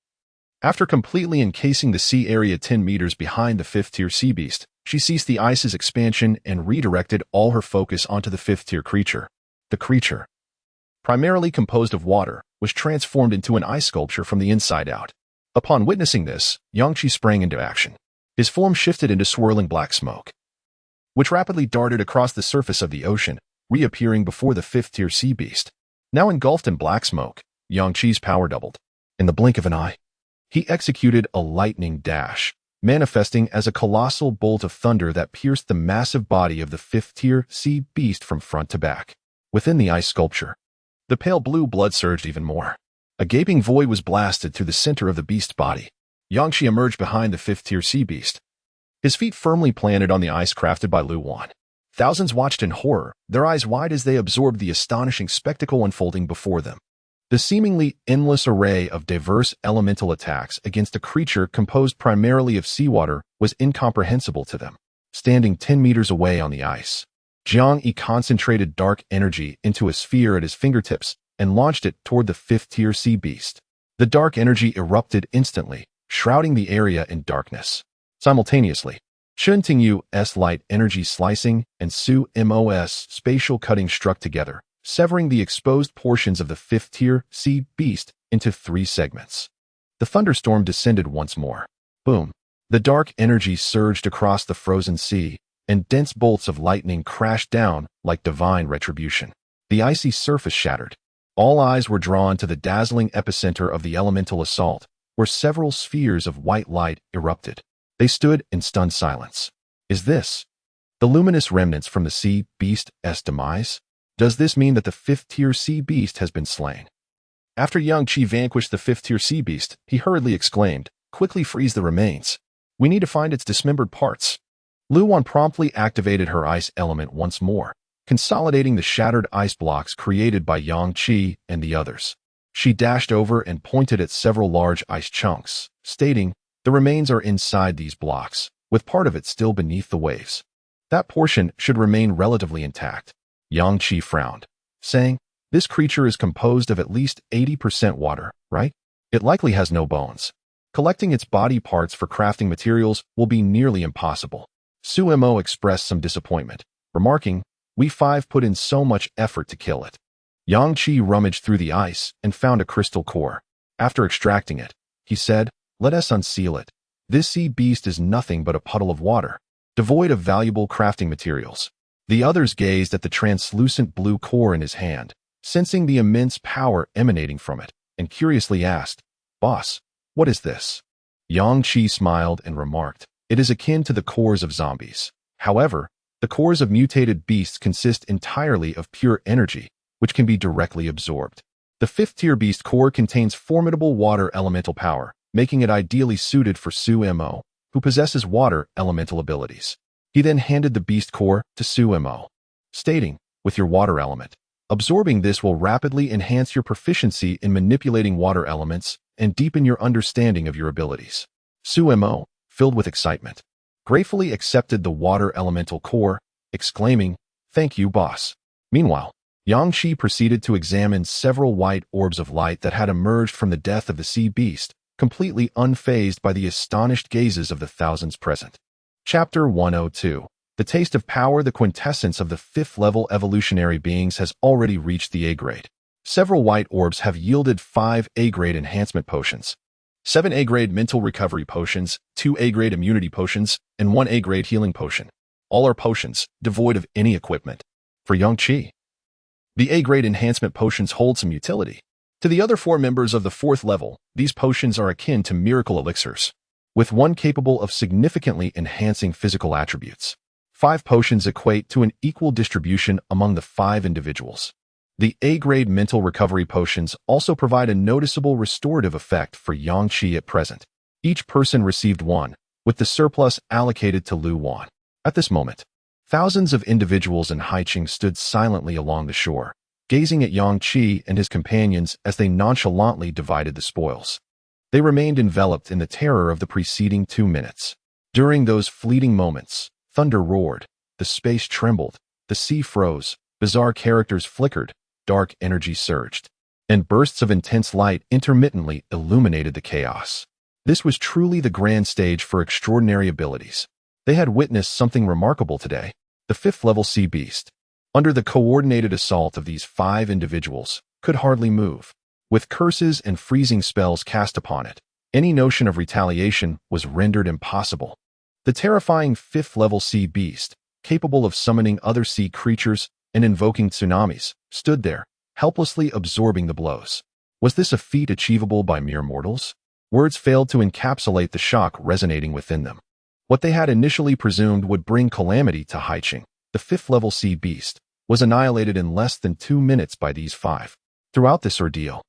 Speaker 1: After completely encasing the sea area 10 meters behind the 5th-tier sea beast, she ceased the ice's expansion and redirected all her focus onto the 5th-tier creature. The creature, primarily composed of water, was transformed into an ice sculpture from the inside out. Upon witnessing this, Yangqi sprang into action. His form shifted into swirling black smoke, which rapidly darted across the surface of the ocean, reappearing before the 5th-tier sea beast. Now engulfed in black smoke, Yangqi's power doubled. In the blink of an eye, he executed a lightning dash, manifesting as a colossal bolt of thunder that pierced the massive body of the 5th-tier sea beast from front to back. Within the ice sculpture, the pale blue blood surged even more. A gaping void was blasted through the center of the beast's body. Yangqi emerged behind the 5th-tier sea beast, his feet firmly planted on the ice crafted by Lu Wan. Thousands watched in horror, their eyes wide as they absorbed the astonishing spectacle unfolding before them. The seemingly endless array of diverse elemental attacks against a creature composed primarily of seawater was incomprehensible to them. Standing 10 meters away on the ice, Jiang Yi concentrated dark energy into a sphere at his fingertips and launched it toward the 5th-tier sea beast. The dark energy erupted instantly, shrouding the area in darkness. Simultaneously, Chen Tingyu's light energy slicing and Su Mo's spatial cutting struck together, severing the exposed portions of the 5th-tier sea beast into 3 segments. The thunderstorm descended once more. Boom! The dark energy surged across the frozen sea, and dense bolts of lightning crashed down like divine retribution. The icy surface shattered. All eyes were drawn to the dazzling epicenter of the elemental assault, where several spheres of white light erupted. They stood in stunned silence. Is this the luminous remnants from the sea beast's demise? Does this mean that the 5th-tier sea beast has been slain? After Yangqi vanquished the 5th-tier sea beast, he hurriedly exclaimed, "Quickly freeze the remains. We need to find its dismembered parts." Lu Wan promptly activated her ice element once more, consolidating the shattered ice blocks created by Yangqi and the others. She dashed over and pointed at several large ice chunks, stating, "The remains are inside these blocks, with part of it still beneath the waves. That portion should remain relatively intact." Yangqi frowned, saying, "This creature is composed of at least 80% water, right? It likely has no bones. Collecting its body parts for crafting materials will be nearly impossible." Su Mo expressed some disappointment, remarking, "We 5 put in so much effort to kill it." Yangqi rummaged through the ice and found a crystal core. After extracting it, he said, "Let us unseal it. This sea beast is nothing but a puddle of water, devoid of valuable crafting materials." The others gazed at the translucent blue core in his hand, sensing the immense power emanating from it, and curiously asked, "Boss, what is this?" Yangqi smiled and remarked, "It is akin to the cores of zombies. However, the cores of mutated beasts consist entirely of pure energy, which can be directly absorbed. The 5th-tier beast core contains formidable water elemental power, making it ideally suited for Su Mo, who possesses water elemental abilities." He then handed the beast core to Su Mo, stating, "With your water element, absorbing this will rapidly enhance your proficiency in manipulating water elements and deepen your understanding of your abilities." Su Mo, filled with excitement, gratefully accepted the water elemental core, exclaiming, "Thank you, boss." Meanwhile, Yangqi proceeded to examine several white orbs of light that had emerged from the death of the sea beast, completely unfazed by the astonished gazes of the thousands present. Chapter 102. The taste of power. The quintessence of the 5th-level evolutionary beings has already reached the A-grade. Several white orbs have yielded 5 A-grade enhancement potions, 7 A-grade mental recovery potions, 2 A-grade immunity potions, and 1 A-grade healing potion. All are potions, devoid of any equipment. For Yangqi, the A-grade enhancement potions hold some utility. To the other 4 members of the 4th level, these potions are akin to miracle elixirs, with one capable of significantly enhancing physical attributes. 5 potions equate to an equal distribution among the 5 individuals. The A-grade mental recovery potions also provide a noticeable restorative effect for Yangqi at present. Each person received 1, with the surplus allocated to Lu Wan. At this moment, Thousands of individuals in Haiqing stood silently along the shore, gazing at Yang Qi and his companions as they nonchalantly divided the spoils. They remained enveloped in the terror of the preceding 2 minutes. During those fleeting moments, thunder roared, the space trembled, the sea froze, bizarre characters flickered, dark energy surged, and bursts of intense light intermittently illuminated the chaos. This was truly the grand stage for extraordinary abilities. They had witnessed something remarkable today. The 5th-level sea beast, under the coordinated assault of these 5 individuals, could hardly move. With curses and freezing spells cast upon it, any notion of retaliation was rendered impossible. The terrifying 5th-level sea beast, capable of summoning other sea creatures and invoking tsunamis, stood there, helplessly absorbing the blows. Was this a feat achievable by mere mortals? Words failed to encapsulate the shock resonating within them. What they had initially presumed would bring calamity to Haiqing, the 5th-level sea beast, was annihilated in less than 2 minutes by these 5. Throughout this ordeal,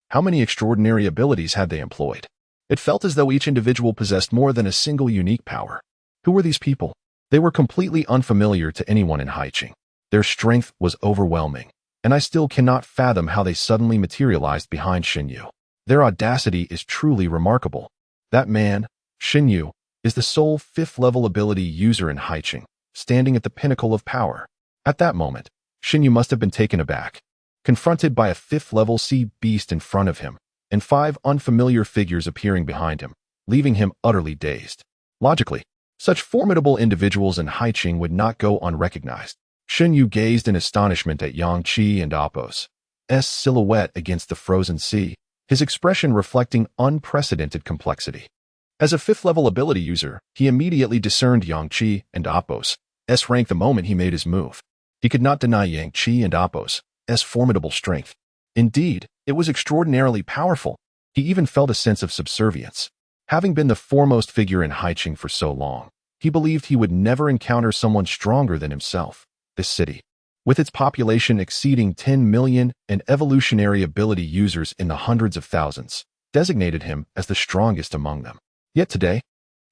Speaker 1: how many extraordinary abilities had they employed? It felt as though each individual possessed more than a single unique power. Who were these people? They were completely unfamiliar to anyone in Haiqing. Their strength was overwhelming, and I still cannot fathom how they suddenly materialized behind Xinyu. Their audacity is truly remarkable. That man, Xinyu, is the sole 5th-level ability user in Haiqing, standing at the pinnacle of power. At that moment, Xinyu must have been taken aback, confronted by a 5th-level sea beast in front of him, and 5 unfamiliar figures appearing behind him, leaving him utterly dazed. Logically, such formidable individuals in Haiqing would not go unrecognized. Xinyu gazed in astonishment at Yang Qi and Apos' silhouette against the frozen sea, his expression reflecting unprecedented complexity. As a 5th-level ability user, he immediately discerned Yang Qi and Apos' rank the moment he made his move. He could not deny Yang Qi and Apos' formidable strength. Indeed, it was extraordinarily powerful. He even felt a sense of subservience. Having been the foremost figure in Haiqing for so long, he believed he would never encounter someone stronger than himself. This city, with its population exceeding 10 million and evolutionary ability users in the hundreds of thousands, designated him as the strongest among them. Yet today,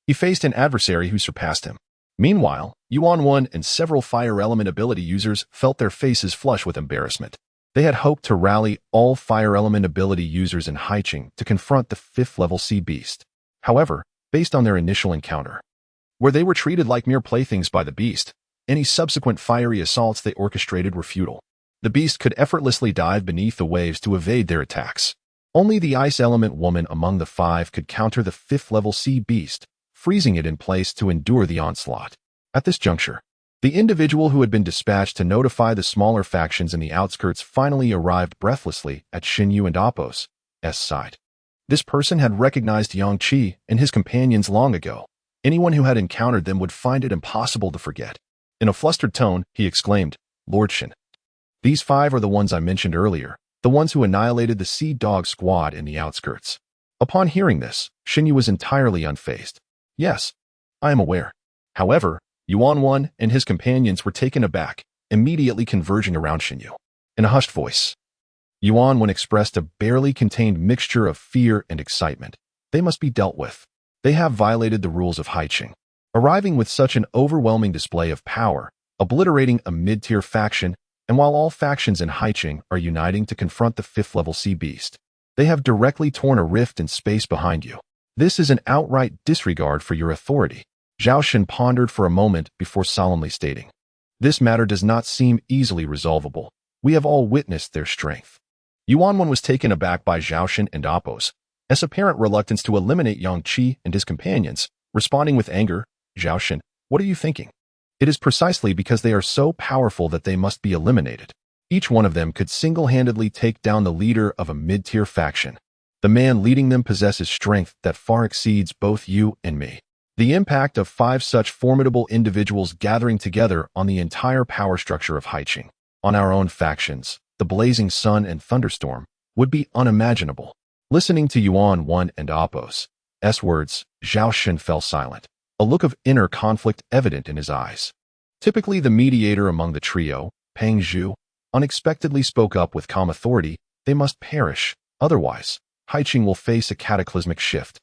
Speaker 1: he faced an adversary who surpassed him. Meanwhile, Yuan 1 and several fire element ability users felt their faces flush with embarrassment. They had hoped to rally all fire element ability users in Haiqing to confront the 5th-level sea beast. However, based on their initial encounter, where they were treated like mere playthings by the beast, any subsequent fiery assaults they orchestrated were futile. The beast could effortlessly dive beneath the waves to evade their attacks. Only the ice element woman among the 5 could counter the 5th-level sea beast, freezing it in place to endure the onslaught. At this juncture, the individual who had been dispatched to notify the smaller factions in the outskirts finally arrived breathlessly at Xinyu and Apos' side. This person had recognized Yang Qi and his companions long ago. Anyone who had encountered them would find it impossible to forget. In a flustered tone, he exclaimed, "Lord Shin, these 5 are the ones I mentioned earlier, the ones who annihilated the Sea Dog squad in the outskirts." Upon hearing this, Xinyu was entirely unfazed. "Yes, I am aware." However, Yuan 1 and his companions were taken aback, immediately converging around Xinyu. In a hushed voice, Yuan 1 expressed a barely contained mixture of fear and excitement. They must be dealt with. They have violated the rules of Haiqing, arriving with such an overwhelming display of power, obliterating a mid-tier faction, and while all factions in Haiqing are uniting to confront the 5th-level sea beast, they have directly torn a rift in space behind you. This is an outright disregard for your authority. Zhao Shen pondered for a moment before solemnly stating, "This matter does not seem easily resolvable. We have all witnessed their strength." Yuan 1 was taken aback by Zhao Shen and Apos' apparent reluctance to eliminate Yang Qi and his companions, responding with anger, "Zhao Shen, what are you thinking? It is precisely because they are so powerful that they must be eliminated. Each one of them could single-handedly take down the leader of a mid-tier faction. The man leading them possesses strength that far exceeds both you and me. The impact of 5 such formidable individuals gathering together on the entire power structure of Haiqing, on our own factions, the blazing sun and thunderstorm, would be unimaginable." Listening to Yuan 1 and Apos' words, Zhao Shen fell silent, a look of inner conflict evident in his eyes. Typically the mediator among the trio, Peng Zhu, unexpectedly spoke up with calm authority, "They must perish, otherwise, Haiqing will face a cataclysmic shift."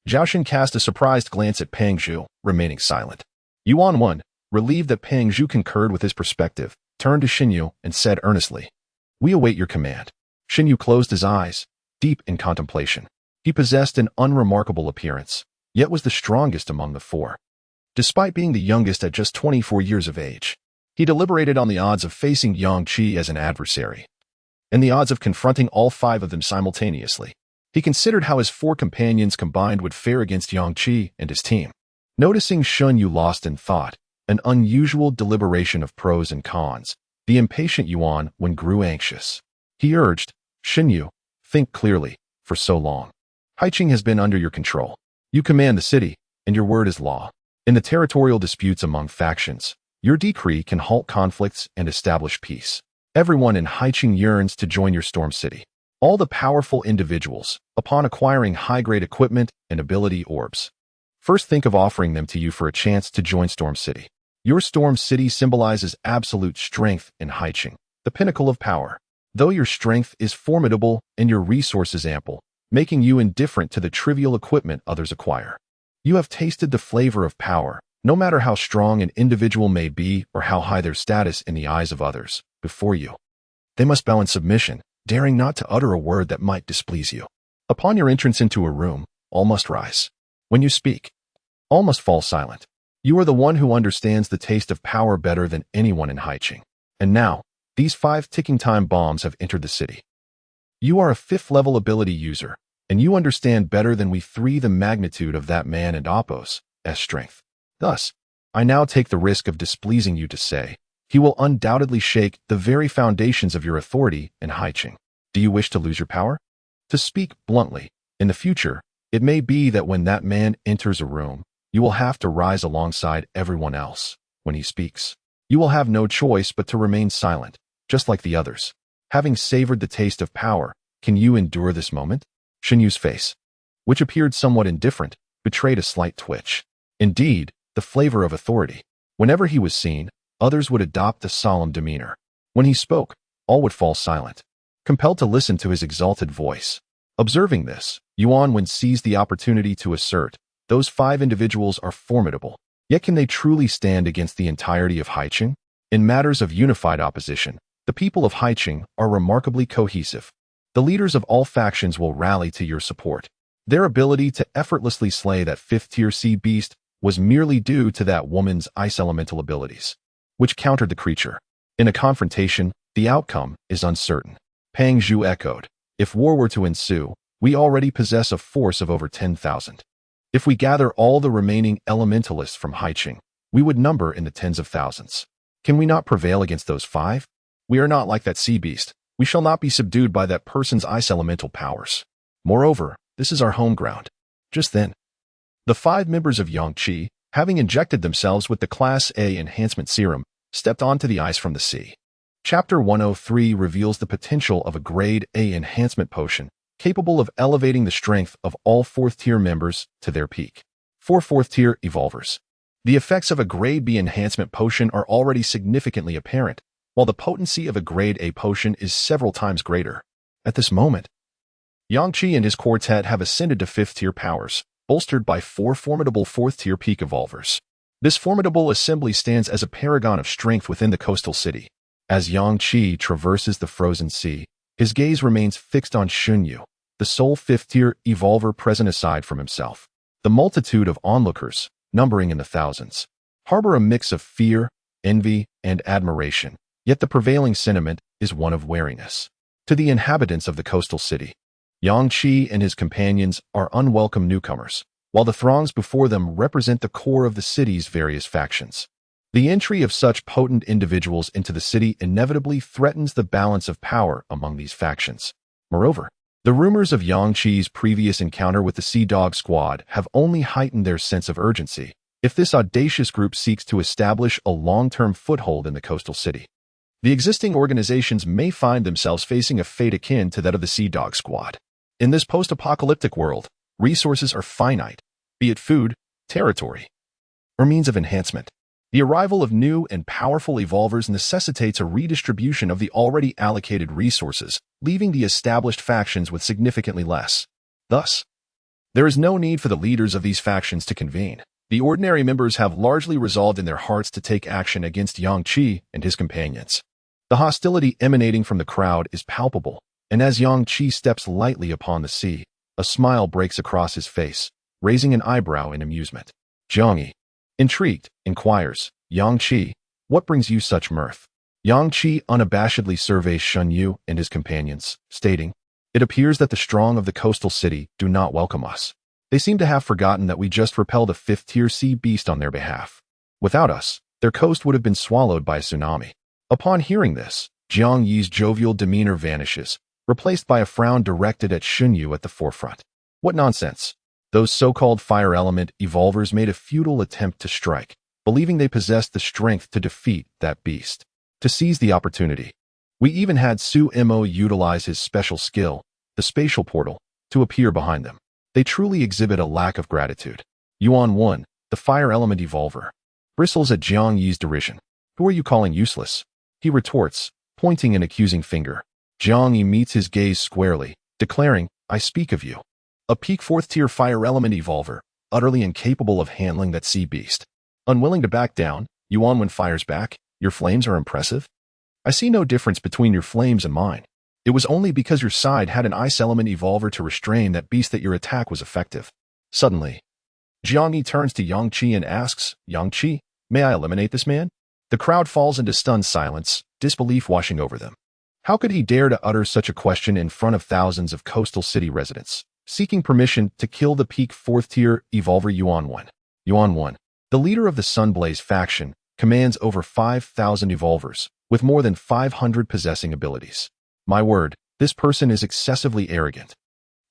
Speaker 1: Zhao Shen cast a surprised glance at Peng Zhu, remaining silent. Yuan 1, relieved that Pang Zhu concurred with his perspective, turned to Xinyu and said earnestly, "We await your command." Xinyu closed his eyes, deep in contemplation. He possessed an unremarkable appearance, yet was the strongest among the four. Despite being the youngest at just 24 years of age, he deliberated on the odds of facing Yang Qi as an adversary, and the odds of confronting all five of them simultaneously. He considered how his four companions combined would fare against Yang Qi and his team. Noticing Xinyu lost in thought, an unusual deliberation of pros and cons, the impatient Yuan when grew anxious. He urged, "Xinyu, think clearly, for so long. Haiqing has been under your control. You command the city, and your word is law. In the territorial disputes among factions, your decree can halt conflicts and establish peace. Everyone in Haiqing yearns to join your Storm City. All the powerful individuals, upon acquiring high-grade equipment and ability orbs, first think of offering them to you for a chance to join Storm City. Your Storm City symbolizes absolute strength in Haiqing, the pinnacle of power. Though your strength is formidable and your resources ample, making you indifferent to the trivial equipment others acquire. You have tasted the flavor of power, no matter how strong an individual may be or how high their status in the eyes of others, before you. They must bow in submission, daring not to utter a word that might displease you. Upon your entrance into a room, all must rise. When you speak, all must fall silent. You are the one who understands the taste of power better than anyone in Haiqing. And now, these 5 ticking time bombs have entered the city. You are a 5th-level ability user, and you understand better than we 3 the magnitude of that man and Appo's strength. Thus, I now take the risk of displeasing you to say, he will undoubtedly shake the very foundations of your authority in Haiqing. Do you wish to lose your power? To speak bluntly, in the future, it may be that when that man enters a room, you will have to rise alongside everyone else. When he speaks, you will have no choice but to remain silent, just like the others. Having savored the taste of power, can you endure this moment? Xinyu's face, which appeared somewhat indifferent, betrayed a slight twitch. Indeed, the flavor of authority. Whenever he was seen, others would adopt a solemn demeanor. When he spoke, all would fall silent, compelled to listen to his exalted voice. Observing this, Yuan Wen seized the opportunity to assert, those 5 individuals are formidable, yet can they truly stand against the entirety of Haiqing? In matters of unified opposition, the people of Haiqing are remarkably cohesive. The leaders of all factions will rally to your support. Their ability to effortlessly slay that 5th-tier sea beast was merely due to that woman's ice elemental abilities, which countered the creature. In a confrontation, the outcome is uncertain. Pang Zhu echoed, if war were to ensue, we already possess a force of over 10,000. If we gather all the remaining elementalists from Haiqing, we would number in the tens of thousands. Can we not prevail against those 5? We are not like that sea beast. We shall not be subdued by that person's ice elemental powers. Moreover, this is our home ground. Just then, the 5 members of Yang Qi, having injected themselves with the Class A enhancement serum, stepped onto the ice from the sea. Chapter 103 reveals the potential of a Grade A enhancement potion, capable of elevating the strength of all 4th-tier members to their peak. 4 4th-tier evolvers. The effects of a Grade B enhancement potion are already significantly apparent, while the potency of a Grade A potion is several times greater. At this moment, Yang Qi and his quartet have ascended to 5th-tier powers, bolstered by 4 formidable 4th-tier peak evolvers. This formidable assembly stands as a paragon of strength within the coastal city. As Yang Qi traverses the frozen sea, his gaze remains fixed on Xinyu, the sole 5th-tier evolver present aside from himself. The multitude of onlookers, numbering in the thousands, harbor a mix of fear, envy, and admiration, yet the prevailing sentiment is one of wariness. To the inhabitants of the coastal city, Yang Qi and his companions are unwelcome newcomers, while the throngs before them represent the core of the city's various factions. The entry of such potent individuals into the city inevitably threatens the balance of power among these factions. Moreover, the rumors of Yang Qi's previous encounter with the Sea Dog Squad have only heightened their sense of urgency, if this audacious group seeks to establish a long-term foothold in the coastal city. The existing organizations may find themselves facing a fate akin to that of the Sea Dog Squad. In this post-apocalyptic world, resources are finite, be it food, territory, or means of enhancement. The arrival of new and powerful evolvers necessitates a redistribution of the already allocated resources, leaving the established factions with significantly less. Thus, there is no need for the leaders of these factions to convene. The ordinary members have largely resolved in their hearts to take action against Yang Qi and his companions. The hostility emanating from the crowd is palpable, and as Yang Qi steps lightly upon the sea, a smile breaks across his face, raising an eyebrow in amusement. Jiang Yi, intrigued, inquires, Yang Qi, what brings you such mirth? Yang Qi unabashedly surveys Shun Yu and his companions, stating, it appears that the strong of the coastal city do not welcome us. They seem to have forgotten that we just repelled a fifth-tier sea beast on their behalf. Without us, their coast would have been swallowed by a tsunami. Upon hearing this, Jiang Yi's jovial demeanor vanishes, replaced by a frown directed at Shun Yu at the forefront. What nonsense! Those so-called fire element evolvers made a futile attempt to strike, believing they possessed the strength to defeat that beast. To seize the opportunity, we even had Su Mo utilize his special skill, the spatial portal, to appear behind them. They truly exhibit a lack of gratitude. Yuan 1, the fire element evolver, bristles at Jiang Yi's derision. Who are you calling useless? He retorts, pointing an accusing finger. Jiang Yi meets his gaze squarely, declaring, I speak of you. A peak 4th-tier fire element evolver, utterly incapable of handling that sea beast. Unwilling to back down, Yuan 1 fires back, your flames are impressive? I see no difference between your flames and mine. It was only because your side had an ice element evolver to restrain that beast that your attack was effective. Suddenly, Jiang Yi turns to Yang Qi and asks, Yang Qi, may I eliminate this man? The crowd falls into stunned silence, disbelief washing over them. How could he dare to utter such a question in front of thousands of coastal city residents, seeking permission to kill the peak 4th-tier evolver Yuan 1? Yuan 1, the leader of the Sunblaze faction, commands over 5,000 evolvers, with more than 500 possessing abilities. My word, this person is excessively arrogant.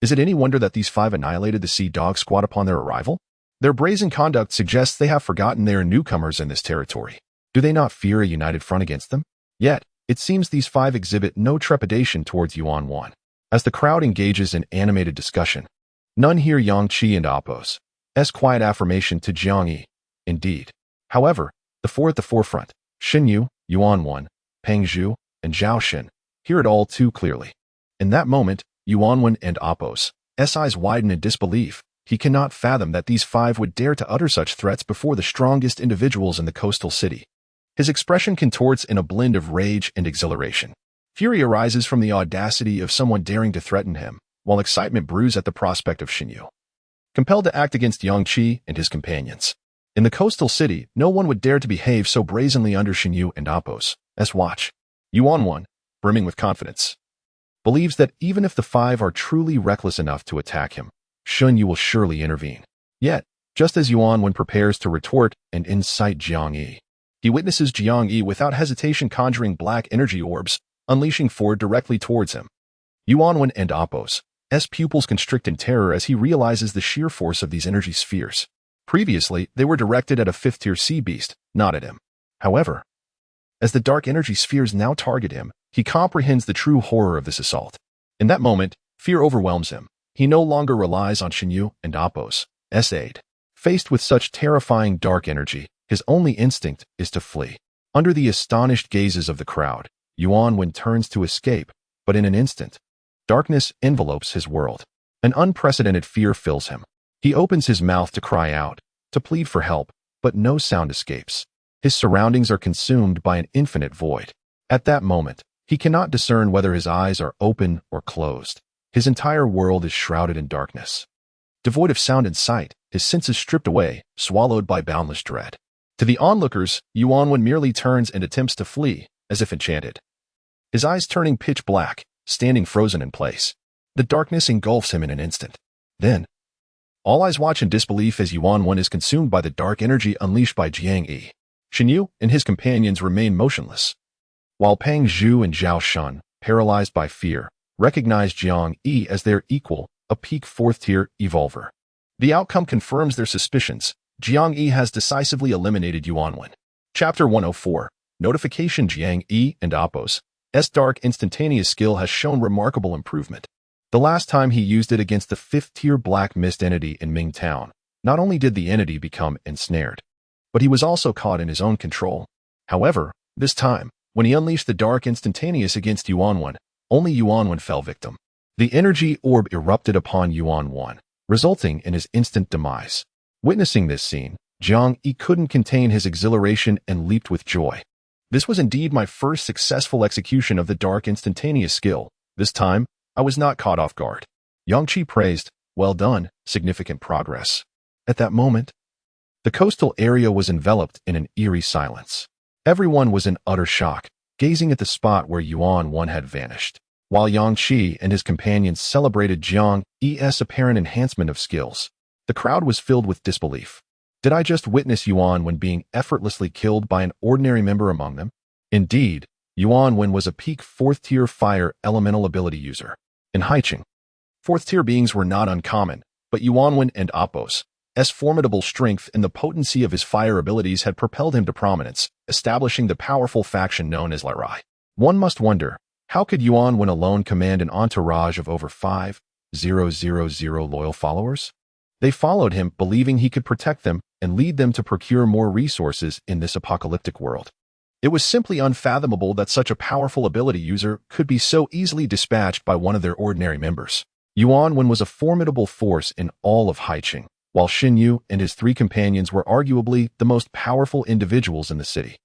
Speaker 1: Is it any wonder that these 5 annihilated the Sea Dog Squad upon their arrival? Their brazen conduct suggests they have forgotten they are newcomers in this territory. Do they not fear a united front against them? Yet, it seems these 5 exhibit no trepidation towards Yuan 1. As the crowd engages in animated discussion, none hear Yang Qi and Appo's quiet affirmation to Jiang Yi. Indeed. However, the 4 at the forefront, Shin Yu, Yuan 1, Peng Zhu, and Zhao Xin, hear it all too clearly. In that moment, Yuan 1 and Appo's eyes widen in disbelief. He cannot fathom that these 5 would dare to utter such threats before the strongest individuals in the coastal city. His expression contorts in a blend of rage and exhilaration. Fury arises from the audacity of someone daring to threaten him, while excitement brews at the prospect of Shinyu, compelled to act against Yang Qi and his companions. In the coastal city, no one would dare to behave so brazenly under Shinyu and Appo's watch. Yuan 1, brimming with confidence, believes that even if the 5 are truly reckless enough to attack him, Shun Yu will surely intervene. Yet, just as Yuan 1 prepares to retort and incite Jiang Yi, he witnesses Jiang Yi without hesitation conjuring black energy orbs, unleashing 4 directly towards him. Yuan 1 and Appo's pupils constrict in terror as he realizes the sheer force of these energy spheres. Previously, they were directed at a 5th-tier sea beast, not at him. However, as the dark energy spheres now target him, he comprehends the true horror of this assault. In that moment, fear overwhelms him. He no longer relies on Shinyu and Appo's aid. Faced with such terrifying dark energy, his only instinct is to flee. Under the astonished gazes of the crowd, Yuan 1 turns to escape, but in an instant, darkness envelopes his world. An unprecedented fear fills him. He opens his mouth to cry out, to plead for help, but no sound escapes. His surroundings are consumed by an infinite void. At that moment, he cannot discern whether his eyes are open or closed. His entire world is shrouded in darkness. Devoid of sound and sight, his senses stripped away, swallowed by boundless dread. To the onlookers, Yuan 1 merely turns and attempts to flee, as if enchanted. His eyes turning pitch black, standing frozen in place. The darkness engulfs him in an instant. Then, all eyes watch in disbelief as Yuan 1 is consumed by the dark energy unleashed by Jiang Yi. Shinyu and his companions remain motionless, while Peng Zhu and Zhao Shun, paralyzed by fear, recognize Jiang Yi as their equal, a peak 4th-tier evolver. The outcome confirms their suspicions. Jiang Yi has decisively eliminated Yuan 1. Chapter 104. Notification. Jiang Yi and Appo's dark instantaneous skill has shown remarkable improvement. The last time he used it against the 5th-tier black mist entity in Ming Town, not only did the entity become ensnared, but he was also caught in his own control. However, this time, when he unleashed the dark instantaneous against Yuan 1, only Yuan 1 fell victim. The energy orb erupted upon Yuan 1, resulting in his instant demise. Witnessing this scene, Jiang Yi couldn't contain his exhilaration and leaped with joy. This was indeed my first successful execution of the dark instantaneous skill. This time, I was not caught off guard. Yang Qi praised, "Well done, significant progress." At that moment, the coastal area was enveloped in an eerie silence. Everyone was in utter shock, gazing at the spot where Yuan Wan had vanished. While Yang Qi and his companions celebrated Jiang Yi's apparent enhancement of skills, the crowd was filled with disbelief. Did I just witness Yuan Wan being effortlessly killed by an ordinary member among them? Indeed, Yuan Wan was a peak 4th-tier fire elemental ability user. In Haicheng, 4th-tier beings were not uncommon, but Yuan Wan and Apos' formidable strength and the potency of his fire abilities had propelled him to prominence, establishing the powerful faction known as Lirai. One must wonder, how could Yuan Wan alone command an entourage of over 5,000 loyal followers? They followed him, believing he could protect them and lead them to procure more resources in this apocalyptic world. It was simply unfathomable that such a powerful ability user could be so easily dispatched by one of their ordinary members. Yuan Wan was a formidable force in all of Haicheng, while Xin Yu and his 3 companions were arguably the most powerful individuals in the city.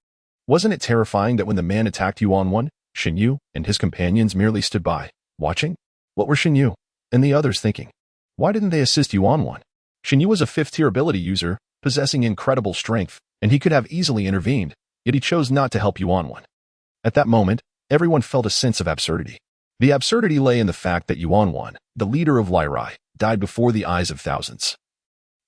Speaker 1: Wasn't it terrifying that when the man attacked Yuan Wan, Xin Yu and his companions merely stood by, watching? What were Xin Yu and the others thinking? Why didn't they assist Yuan Wan? Xin Yu was a 5th-tier ability user, possessing incredible strength, and he could have easily intervened, yet he chose not to help Yuan Wan. At that moment, everyone felt a sense of absurdity. The absurdity lay in the fact that Yuan Wan, the leader of Lirai, died before the eyes of thousands.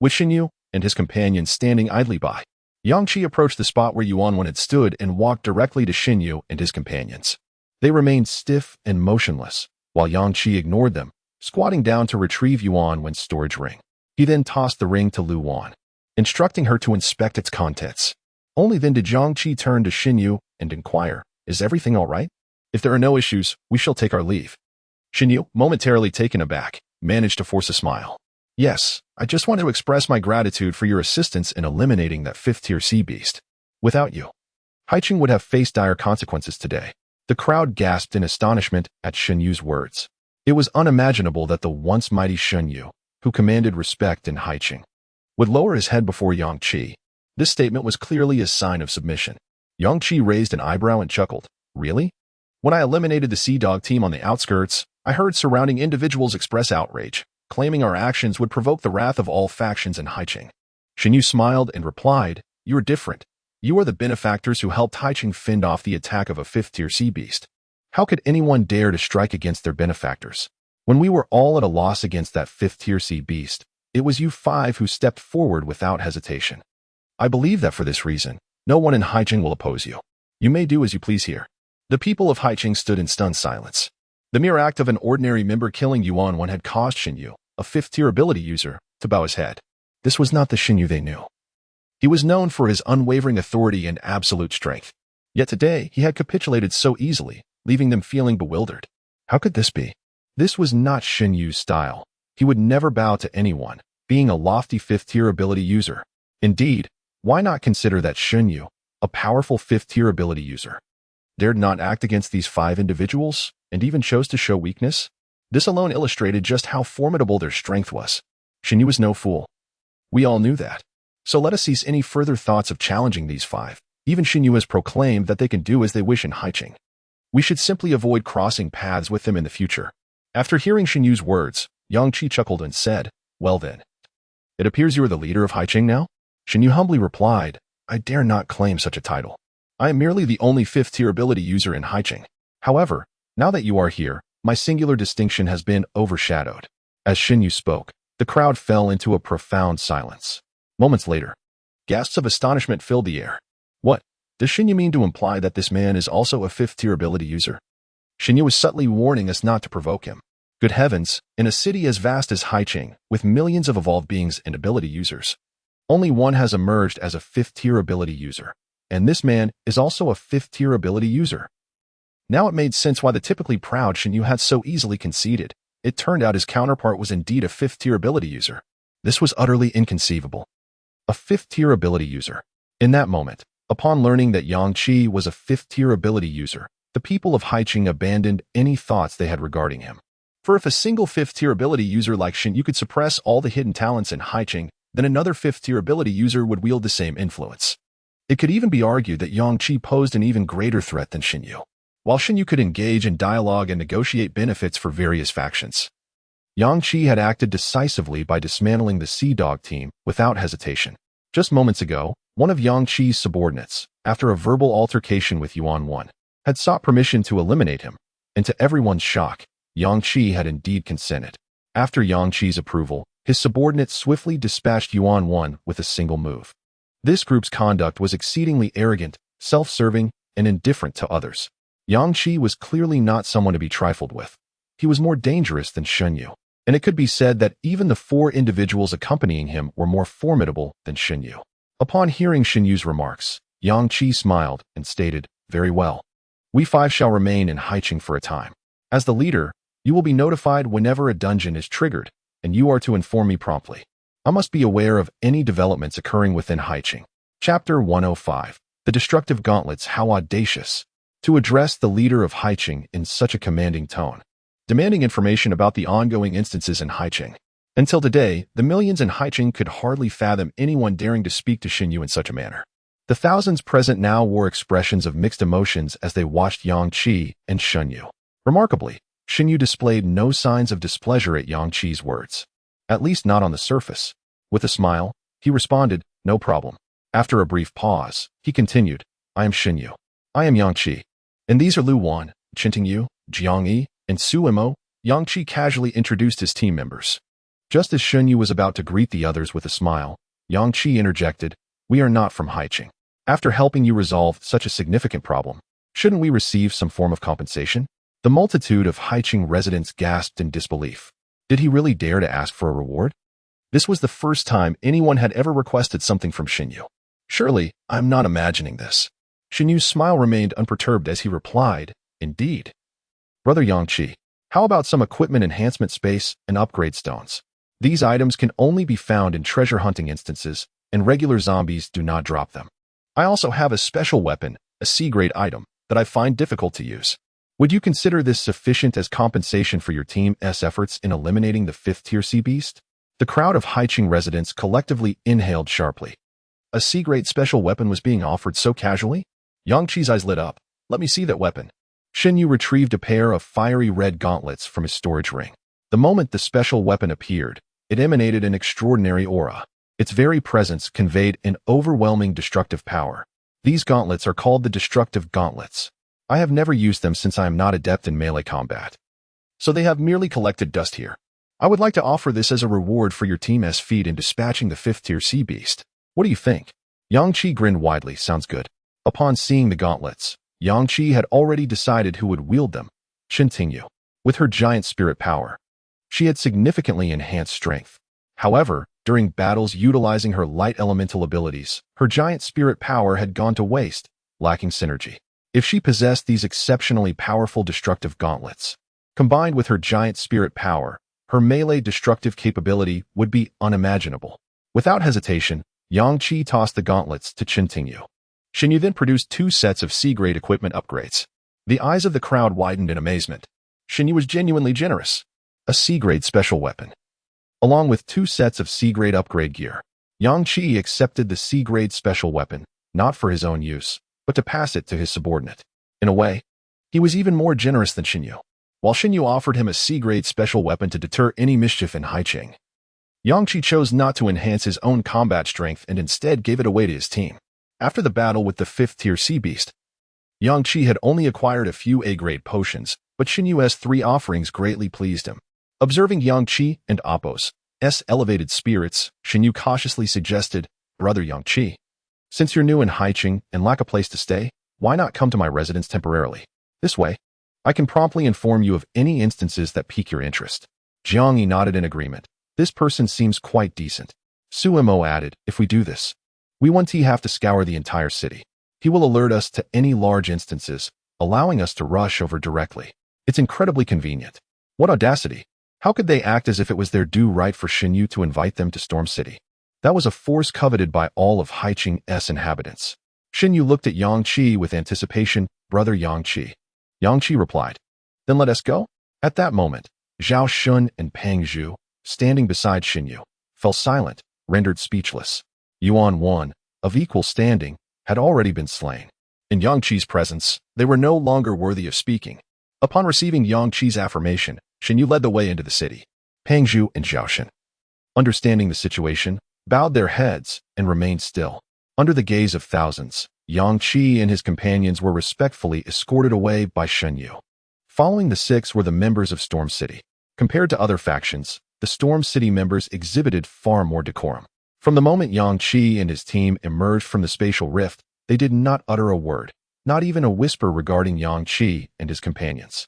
Speaker 1: With Xin Yu and his companions standing idly by, Yang Qi approached the spot where Yuan Wan had stood and walked directly to Xin Yu and his companions. They remained stiff and motionless, while Yang Qi ignored them, squatting down to retrieve Yuan Wan's storage ring. He then tossed the ring to Lu Wan, instructing her to inspect its contents. Only then did Yang Qi turn to Xin Yu and inquire, "Is everything all right? If there are no issues, we shall take our leave." Xin Yu, momentarily taken aback, managed to force a smile. "Yes, I just want to express my gratitude for your assistance in eliminating that 5th-tier sea beast. Without you, Haicheng would have faced dire consequences today." The crowd gasped in astonishment at Xin Yu's words. It was unimaginable that the once mighty Xin Yu, who commanded respect in Haicheng, would lower his head before Yang Qi. This statement was clearly a sign of submission. Yang Qi raised an eyebrow and chuckled. "Really? When I eliminated the Sea Dog team on the outskirts, I heard surrounding individuals express outrage, claiming our actions would provoke the wrath of all factions in Haicheng." Xin Yu smiled and replied, "You are different. You are the benefactors who helped Haicheng fend off the attack of a 5th-tier sea beast. How could anyone dare to strike against their benefactors? When we were all at a loss against that 5th-tier sea beast, it was you 5 who stepped forward without hesitation. I believe that for this reason, no one in Haicheng will oppose you. You may do as you please here." The people of Haicheng stood in stunned silence. The mere act of an ordinary member killing Yuan Wan had caused Xin Yu, a 5th-tier ability user, to bow his head. This was not the Xin Yu they knew. He was known for his unwavering authority and absolute strength. Yet today, he had capitulated so easily, leaving them feeling bewildered. How could this be? This was not Xin Yu's style. He would never bow to anyone, being a lofty 5th-tier ability user. Indeed, why not consider that Xin Yu, a powerful 5th-tier ability user, dared not act against these 5 individuals, and even chose to show weakness? This alone illustrated just how formidable their strength was. Xin Yu was no fool. We all knew that. So let us cease any further thoughts of challenging these 5. Even Xin Yu has proclaimed that they can do as they wish in Haicheng. We should simply avoid crossing paths with them in the future. After hearing Xin Yu's words, Yang Qi chuckled and said, "Well then, it appears you are the leader of Haicheng now?" Xin Yu humbly replied, "I dare not claim such a title. I am merely the only 5th-tier ability user in Haicheng. However, now that you are here, my singular distinction has been overshadowed." As Xin Yu spoke, the crowd fell into a profound silence. Moments later, gasps of astonishment filled the air. What? Does Xin Yu mean to imply that this man is also a 5th-tier ability user? Xin Yu was subtly warning us not to provoke him. Good heavens, in a city as vast as Haicheng, with millions of evolved beings and ability users, only one has emerged as a 5th-tier ability user, and this man is also a 5th-tier ability user. Now it made sense why the typically proud Xin Yu had so easily conceded. It turned out his counterpart was indeed a 5th-tier ability user. This was utterly inconceivable. A 5th-tier ability user. In that moment, upon learning that Yang Qi was a 5th-tier ability user, the people of Haicheng abandoned any thoughts they had regarding him. For if a single 5th-tier ability user like Xin Yu could suppress all the hidden talents in Haicheng, then another fifth-tier ability user would wield the same influence. It could even be argued that Yang Qi posed an even greater threat than Xinyu. While Xinyu could engage in dialogue and negotiate benefits for various factions, Yang Qi had acted decisively by dismantling the Sea Dog team without hesitation. Just moments ago, one of Yang Qi's subordinates, after a verbal altercation with Yuan Wan, had sought permission to eliminate him, and to everyone's shock, Yang Qi had indeed consented. After Yang Qi's approval, his subordinate swiftly dispatched Yuan Wan with a single move. This group's conduct was exceedingly arrogant, self-serving, and indifferent to others. Yang Qi was clearly not someone to be trifled with. He was more dangerous than Xinyu, and it could be said that even the 4 individuals accompanying him were more formidable than Xinyu. Upon hearing Xinyu's remarks, Yang Qi smiled and stated, "Very well. We 5 shall remain in Haiqing for a time. As the leader, you will be notified whenever a dungeon is triggered, and you are to inform me promptly. I must be aware of any developments occurring within Haiqing." Chapter 105. The Destructive Gauntlets. How audacious! To address the leader of Haiqing in such a commanding tone, demanding information about the ongoing instances in Haiqing. Until today, the millions in Haiqing could hardly fathom anyone daring to speak to Xinyu in such a manner. The thousands present now wore expressions of mixed emotions as they watched Yang Qi and Xinyu. Remarkably, Xinyu displayed no signs of displeasure at Yang Qi's words. At least not on the surface. With a smile, he responded, "No problem." After a brief pause, he continued, "I am Xinyu. I am Yang Qi. And these are Lu Wan, Qinting Yu, Jiang Yi, and Su Imo." Yang Qi casually introduced his team members. Just as Xinyu was about to greet the others with a smile, Yang Qi interjected, "We are not from Haiqing. After helping you resolve such a significant problem, shouldn't we receive some form of compensation?" The multitude of Haiqing residents gasped in disbelief. Did he really dare to ask for a reward? This was the first time anyone had ever requested something from Xinyu. "Surely, I'm not imagining this." Xinyu's smile remained unperturbed as he replied, "Indeed. Brother Yang Qi, how about some equipment enhancement space and upgrade stones? These items can only be found in treasure hunting instances, and regular zombies do not drop them. I also have a special weapon, a C-grade item, that I find difficult to use. Would you consider this sufficient as compensation for your team's efforts in eliminating the 5th-tier sea beast?" The crowd of Haiqing residents collectively inhaled sharply. A C-grade special weapon was being offered so casually? Yang Qi's eyes lit up. "Let me see that weapon." Xinyu retrieved a pair of fiery red gauntlets from his storage ring. The moment the special weapon appeared, it emanated an extraordinary aura. Its very presence conveyed an overwhelming destructive power. These gauntlets are called the Destructive Gauntlets. I have never used them since I am not adept in melee combat. So they have merely collected dust here. I would like to offer this as a reward for your team's feat in dispatching the 5th-tier sea beast. What do you think? Yang Qi grinned widely. "Sounds good." Upon seeing the gauntlets, Yang Qi had already decided who would wield them. Qinting Yu. With her giant spirit power, she had significantly enhanced strength. However, during battles utilizing her light elemental abilities, her giant spirit power had gone to waste, lacking synergy. If she possessed these exceptionally powerful destructive gauntlets, combined with her giant spirit power, her melee destructive capability would be unimaginable. Without hesitation, Yang Qi tossed the gauntlets to Qinting Yu. Xinyu then produced 2 sets of C-grade equipment upgrades. The eyes of the crowd widened in amazement. Xinyu was genuinely generous. A C-grade special weapon, along with 2 sets of C-grade upgrade gear. Yang Qi accepted the C-grade special weapon, not for his own use, but to pass it to his subordinate. In a way, he was even more generous than Xinyu. While Xinyu offered him a C-grade special weapon to deter any mischief in Haiqing, Yang Qi chose not to enhance his own combat strength and instead gave it away to his team. After the battle with the 5th-tier sea beast, Yang Qi had only acquired a few A-grade potions, but Xinyu's 3 offerings greatly pleased him. Observing Yang Qi and Appo's elevated spirits, Xinyu cautiously suggested, "Brother Yang Qi, since you're new in Haiqing and lack a place to stay, why not come to my residence temporarily? This way, I can promptly inform you of any instances that pique your interest." Jiang Yi nodded in agreement. "This person seems quite decent." Su Imo added, "If we do this, we won't have to scour the entire city. He will alert us to any large instances, allowing us to rush over directly. It's incredibly convenient." What audacity! How could they act as if it was their due right for Xinyu to invite them to Storm City? That was a force coveted by all of Haiqing's inhabitants. Xinyu looked at Yang Qi with anticipation. "Brother Yang Qi." Yang Qi replied, "Then let us go." At that moment, Zhao Shun and Pang Zhu, standing beside Xinyu, fell silent, rendered speechless. Yuan 1, of equal standing, had already been slain. In Yang Qi's presence, they were no longer worthy of speaking. Upon receiving Yang Qi's affirmation, Shen Yu led the way into the city. Pang Zhu and Zhao Shen, understanding the situation, bowed their heads and remained still. Under the gaze of thousands, Yang Qi and his companions were respectfully escorted away by Shen Yu. Following the six were the members of Storm City. Compared to other factions, the Storm City members exhibited far more decorum. From the moment Yang Qi and his team emerged from the spatial rift, they did not utter a word, not even a whisper regarding Yang Qi and his companions.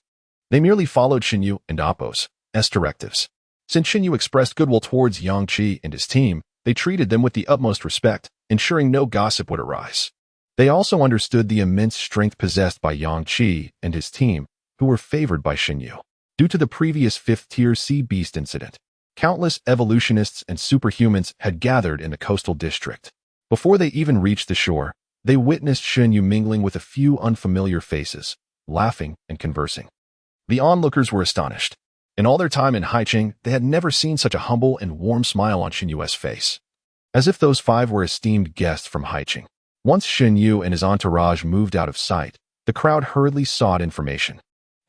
Speaker 1: They merely followed Shen Yu and Appo's directives. Since Shen Yu expressed goodwill towards Yang Qi and his team, they treated them with the utmost respect, ensuring no gossip would arise. They also understood the immense strength possessed by Yang Qi and his team, who were favored by Shen Yu. Due to the previous fifth-tier sea beast incident, countless evolutionists and superhumans had gathered in the coastal district. Before they even reached the shore, they witnessed Shen Yu mingling with a few unfamiliar faces, laughing and conversing. The onlookers were astonished. In all their time in Haicheng, they had never seen such a humble and warm smile on Shen Yu's face. As if those five were esteemed guests from Haicheng. Once Shen Yu and his entourage moved out of sight, the crowd hurriedly sought information.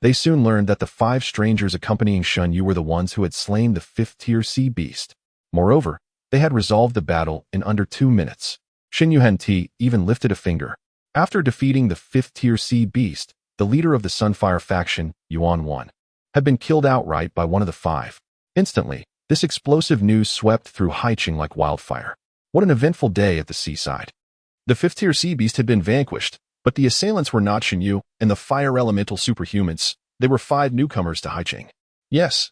Speaker 1: They soon learned that the five strangers accompanying Shen Yu were the ones who had slain the fifth-tier sea beast. Moreover, they had resolved the battle in under 2 minutes. Shen Yu Henti even lifted a finger. After defeating the fifth-tier sea beast, the leader of the Sunfire faction, Yuan 1, had been killed outright by one of the five. Instantly, this explosive news swept through Haicheng like wildfire. What an eventful day at the seaside. The fifth-tier sea beast had been vanquished, but the assailants were not Shen Yu and the fire elemental superhumans. They were 5 newcomers to Haicheng. Yes,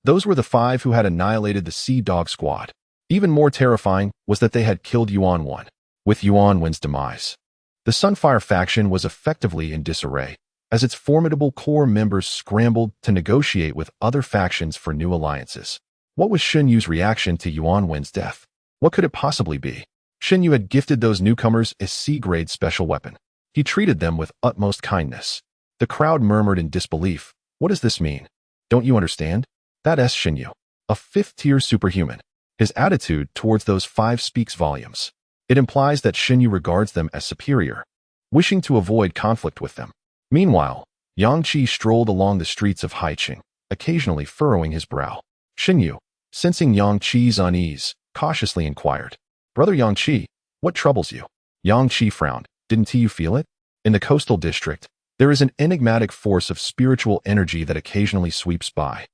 Speaker 1: those were the 5 who had annihilated the Sea Dog Squad. Even more terrifying was that they had killed Yuan 1. With Yuan 1's demise, the Sunfire faction was effectively in disarray, as its formidable core members scrambled to negotiate with other factions for new alliances. What was Shen Yu's reaction to Yuan 1's death? What could it possibly be? Shen Yu had gifted those newcomers a C-grade special weapon. He treated them with utmost kindness. The crowd murmured in disbelief. What does this mean? Don't you understand? That's Shen Yu, a 5th-tier superhuman. His attitude towards those 5 speaks volumes. It implies that Shen Yu regards them as superior, wishing to avoid conflict with them. Meanwhile, Yang Qi strolled along the streets of Haicheng, occasionally furrowing his brow. Shen Yu, sensing Yang Qi's unease, cautiously inquired, "Brother Yang Qi, what troubles you?" Yang Qi frowned. "Didn't you feel it? In the coastal district, there is an enigmatic force of spiritual energy that occasionally sweeps by.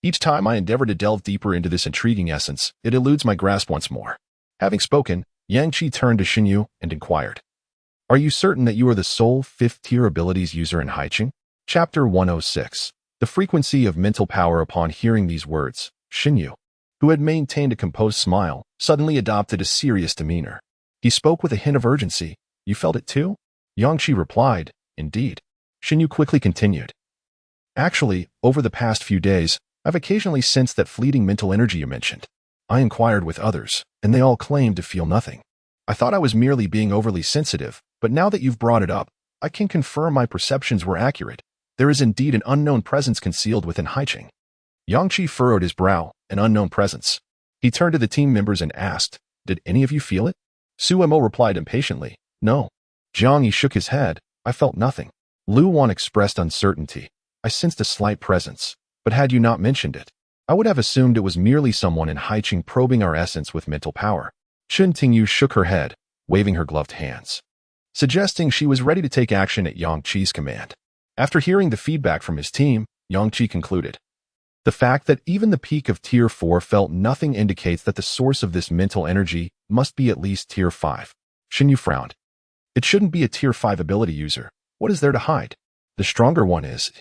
Speaker 1: Each time I endeavor to delve deeper into this intriguing essence, it eludes my grasp once more." Having spoken, Yang Qi turned to Shen Yu and inquired, "Are you certain that you are the sole 5th-tier abilities user in Haicheng?" Chapter 106. The frequency of mental power. Upon hearing these words, Shen Yu, who had maintained a composed smile, suddenly adopted a serious demeanor. He spoke with a hint of urgency. "You felt it too?" Yang Qi replied, "Indeed." Shen Yu quickly continued, "Actually, over the past few days, I've occasionally sensed that fleeting mental energy you mentioned. I inquired with others, and they all claimed to feel nothing. I thought I was merely being overly sensitive, but now that you've brought it up, I can confirm my perceptions were accurate. There is indeed an unknown presence concealed within Haicheng." Yang Qi furrowed his brow. An unknown presence. He turned to the team members and asked, "Did any of you feel it?" Su Mo replied impatiently, "No." Jiang Yi shook his head. "I felt nothing." Lu Wan expressed uncertainty. "I sensed a slight presence, but had you not mentioned it, I would have assumed it was merely someone in Haicheng probing our essence with mental power." Chen Tingyu shook her head, waving her gloved hands, suggesting she was ready to take action at Yang Qi's command. After hearing the feedback from his team, Yang Qi concluded, "The fact that even the peak of Tier 4 felt nothing indicates that the source of this mental energy must be at least Tier 5. Shen Yu frowned. "It shouldn't be a Tier 5 ability user. What is there to hide? The stronger one is.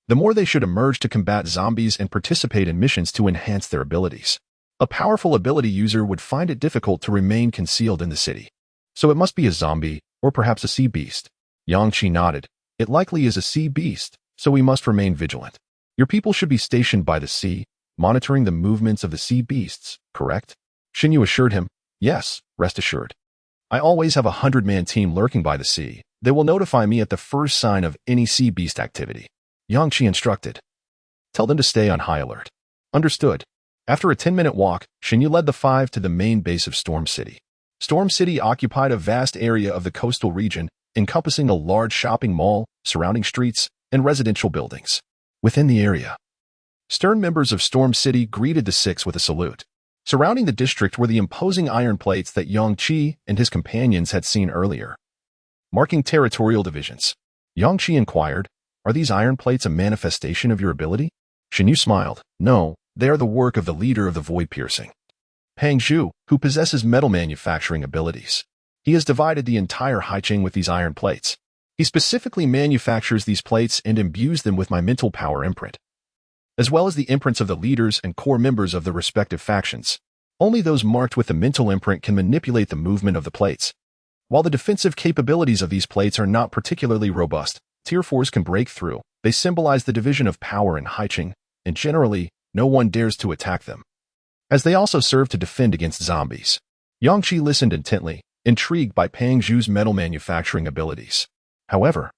Speaker 1: The more they should emerge to combat zombies and participate in missions to enhance their abilities. A powerful ability user would find it difficult to remain concealed in the city. So it must be a zombie, or perhaps a sea beast." Yang Qi nodded. "It likely is a sea beast, so we must remain vigilant. Your people should be stationed by the sea, monitoring the movements of the sea beasts, correct?" Shen Yu assured him, "Yes, rest assured. I always have a 100-man team lurking by the sea. They will notify me at the first sign of any sea beast activity." Yang Qi instructed, "Tell them to stay on high alert." "Understood." After a 10-minute walk, Xinyu led the five to the main base of Storm City. Storm City occupied a vast area of the coastal region, encompassing a large shopping mall, surrounding streets, and residential buildings. Within the area, stern members of Storm City greeted the six with a salute. Surrounding the district were the imposing iron plates that Yang Qi and his companions had seen earlier, marking territorial divisions. Yang Qi inquired, "Are these iron plates a manifestation of your ability?" Xinyu smiled. "No, they are the work of the leader of the Void Piercing, Pang Zhu, who possesses metal manufacturing abilities. He has divided the entire Haiqing with these iron plates. He specifically manufactures these plates and imbues them with my mental power imprint, as well as the imprints of the leaders and core members of the respective factions. Only those marked with the mental imprint can manipulate the movement of the plates. While the defensive capabilities of these plates are not particularly robust, Tier 4s can break through. They symbolize the division of power in Haiqing, and generally, no one dares to attack them, as they also serve to defend against zombies." Yang Qi listened intently, intrigued by Pang Zhu's metal manufacturing abilities. However,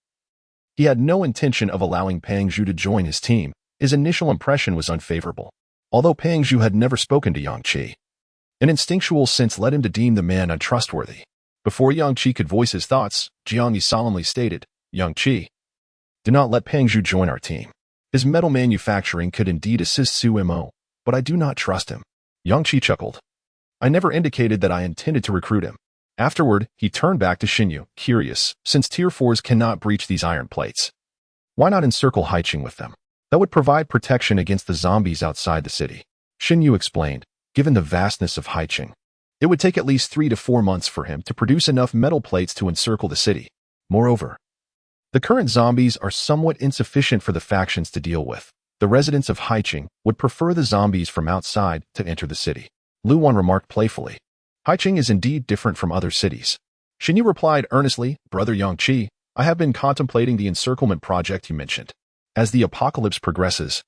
Speaker 1: he had no intention of allowing Pang Zhu to join his team. His initial impression was unfavorable. Although Pang Zhu had never spoken to Yang Qi, an instinctual sense led him to deem the man untrustworthy. Before Yang Qi could voice his thoughts, Jiang Yi solemnly stated, "Yang Qi, do not let Pang Zhu join our team. His metal manufacturing could indeed assist Su Mo, but I do not trust him." Yang Qi chuckled. "I never indicated that I intended to recruit him." Afterward, he turned back to Xinyu, curious, since Tier 4s cannot breach these iron plates, why not encircle Haiqing with them? That would provide protection against the zombies outside the city. Xinyu explained, given the vastness of Haiqing, it would take at least 3 to 4 months for him to produce enough metal plates to encircle the city. Moreover, the current zombies are somewhat insufficient for the factions to deal with. The residents of Haiqing would prefer the zombies from outside to enter the city. Lu Wan remarked playfully. Haiqing is indeed different from other cities. Xinyu replied earnestly, "Brother Yang Qi, I have been contemplating the encirclement project you mentioned. As the apocalypse progresses,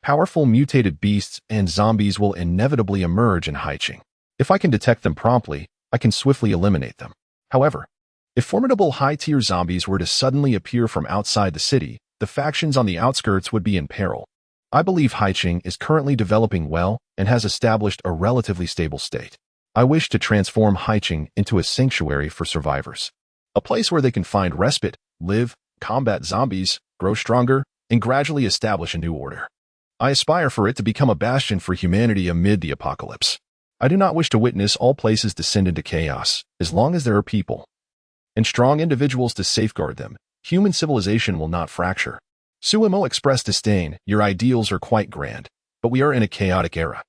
Speaker 1: powerful mutated beasts and zombies will inevitably emerge in Haiqing. If I can detect them promptly, I can swiftly eliminate them. However, if formidable high-tier zombies were to suddenly appear from outside the city, the factions on the outskirts would be in peril. I believe Haiqing is currently developing well and has established a relatively stable state. I wish to transform Haiqing into a sanctuary for survivors, a place where they can find respite, live, combat zombies, grow stronger, and gradually establish a new order. I aspire for it to become a bastion for humanity amid the apocalypse. I do not wish to witness all places descend into chaos. As long as there are people and strong individuals to safeguard them, human civilization will not fracture." Su Mo expressed disdain. "Your ideals are quite grand, but we are in a chaotic era.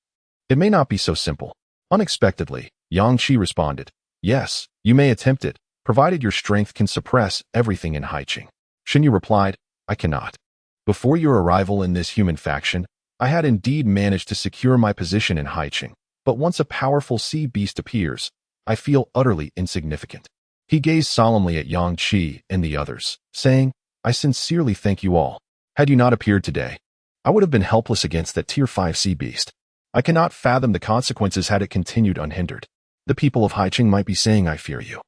Speaker 1: It may not be so simple." Unexpectedly, Yang Qi responded, "Yes, you may attempt it, provided your strength can suppress everything in Haiqing." Xinyu replied, "I cannot. Before your arrival in this human faction, I had indeed managed to secure my position in Haiqing, but once a powerful sea beast appears, I feel utterly insignificant." He gazed solemnly at Yang Qi and the others, saying, "I sincerely thank you all. Had you not appeared today, I would have been helpless against that Tier 5 sea beast. I cannot fathom the consequences had it continued unhindered. The people of Haiqing might be saying I fear you.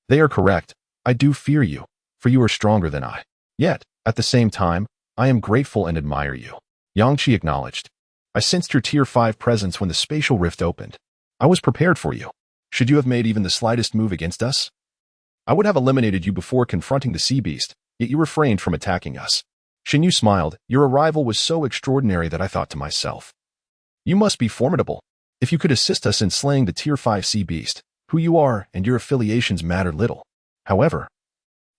Speaker 1: They are correct. I do fear you, for you are stronger than I. Yet, at the same time, I am grateful and admire you." Yang Qi acknowledged. "I sensed your Tier 5 presence when the spatial rift opened. I was prepared for you. Should you have made even the slightest move against us, I would have eliminated you before confronting the sea beast, yet you refrained from attacking us." Xinyu smiled. "Your arrival was so extraordinary that I thought to myself, you must be formidable. If you could assist us in slaying the Tier 5 sea beast, who you are and your affiliations matter little. However,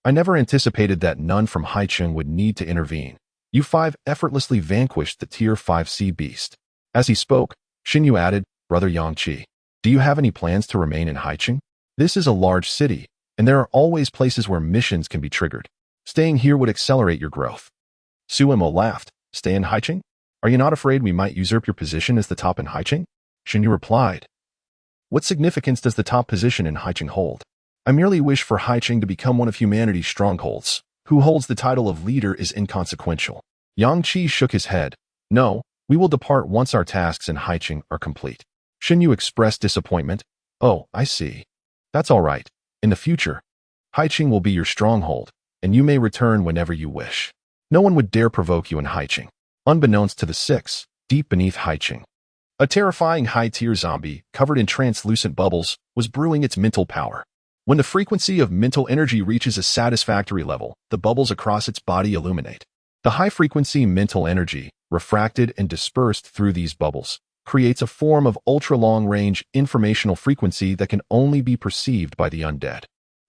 Speaker 1: I never anticipated that none from Haiqing would need to intervene. You 5 effortlessly vanquished the Tier 5 sea beast." As he spoke, Xinyu added, "Brother Yang Qi, do you have any plans to remain in Haiqing? This is a large city, and there are always places where missions can be triggered. Staying here would accelerate your growth." Su Mo laughed. "Stay in Haiqing? Are you not afraid we might usurp your position as the top in Haiqing?" Xinyu replied, "What significance does the top position in Haiqing hold? I merely wish for Haiqing to become one of humanity's strongholds. Who holds the title of leader is inconsequential." Yang Qi shook his head. "No, we will depart once our tasks in Haiqing are complete." Xinyu expressed disappointment. "Oh, I see. That's all right. In the future, Haiqing will be your stronghold, and you may return whenever you wish. No one would dare provoke you in Haiqing." Unbeknownst to the six, deep beneath Haiqing, A terrifying high-tier zombie, covered in translucent bubbles, was brewing its mental power. When the frequency of mental energy reaches a satisfactory level, the bubbles across its body illuminate. The high-frequency mental energy, refracted and dispersed through these bubbles, creates a form of ultra-long-range informational frequency that can only be perceived by the undead.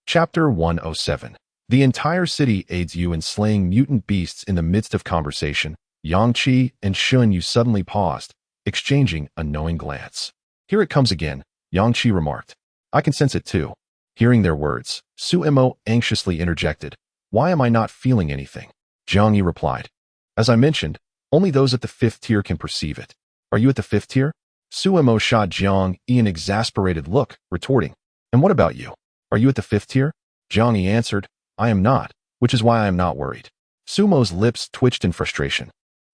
Speaker 1: Chapter 107. The entire city aids you in slaying mutant beasts. In the midst of conversation, Yang-Chi and Shun Yu suddenly paused, exchanging a knowing glance. Here it comes again, Yang-Chi remarked. I can sense it too. Hearing their words, Su-Mo anxiously interjected. Why am I not feeling anything? Jiang Yi replied. As I mentioned, only those at the 5th tier can perceive it. Are you at the 5th tier? Su-Mo shot Jiang Yi an exasperated look, retorting. And what about you? Are you at the 5th tier? Jiang Yi answered. I am not, which is why I am not worried. Su-Mo's lips twitched in frustration.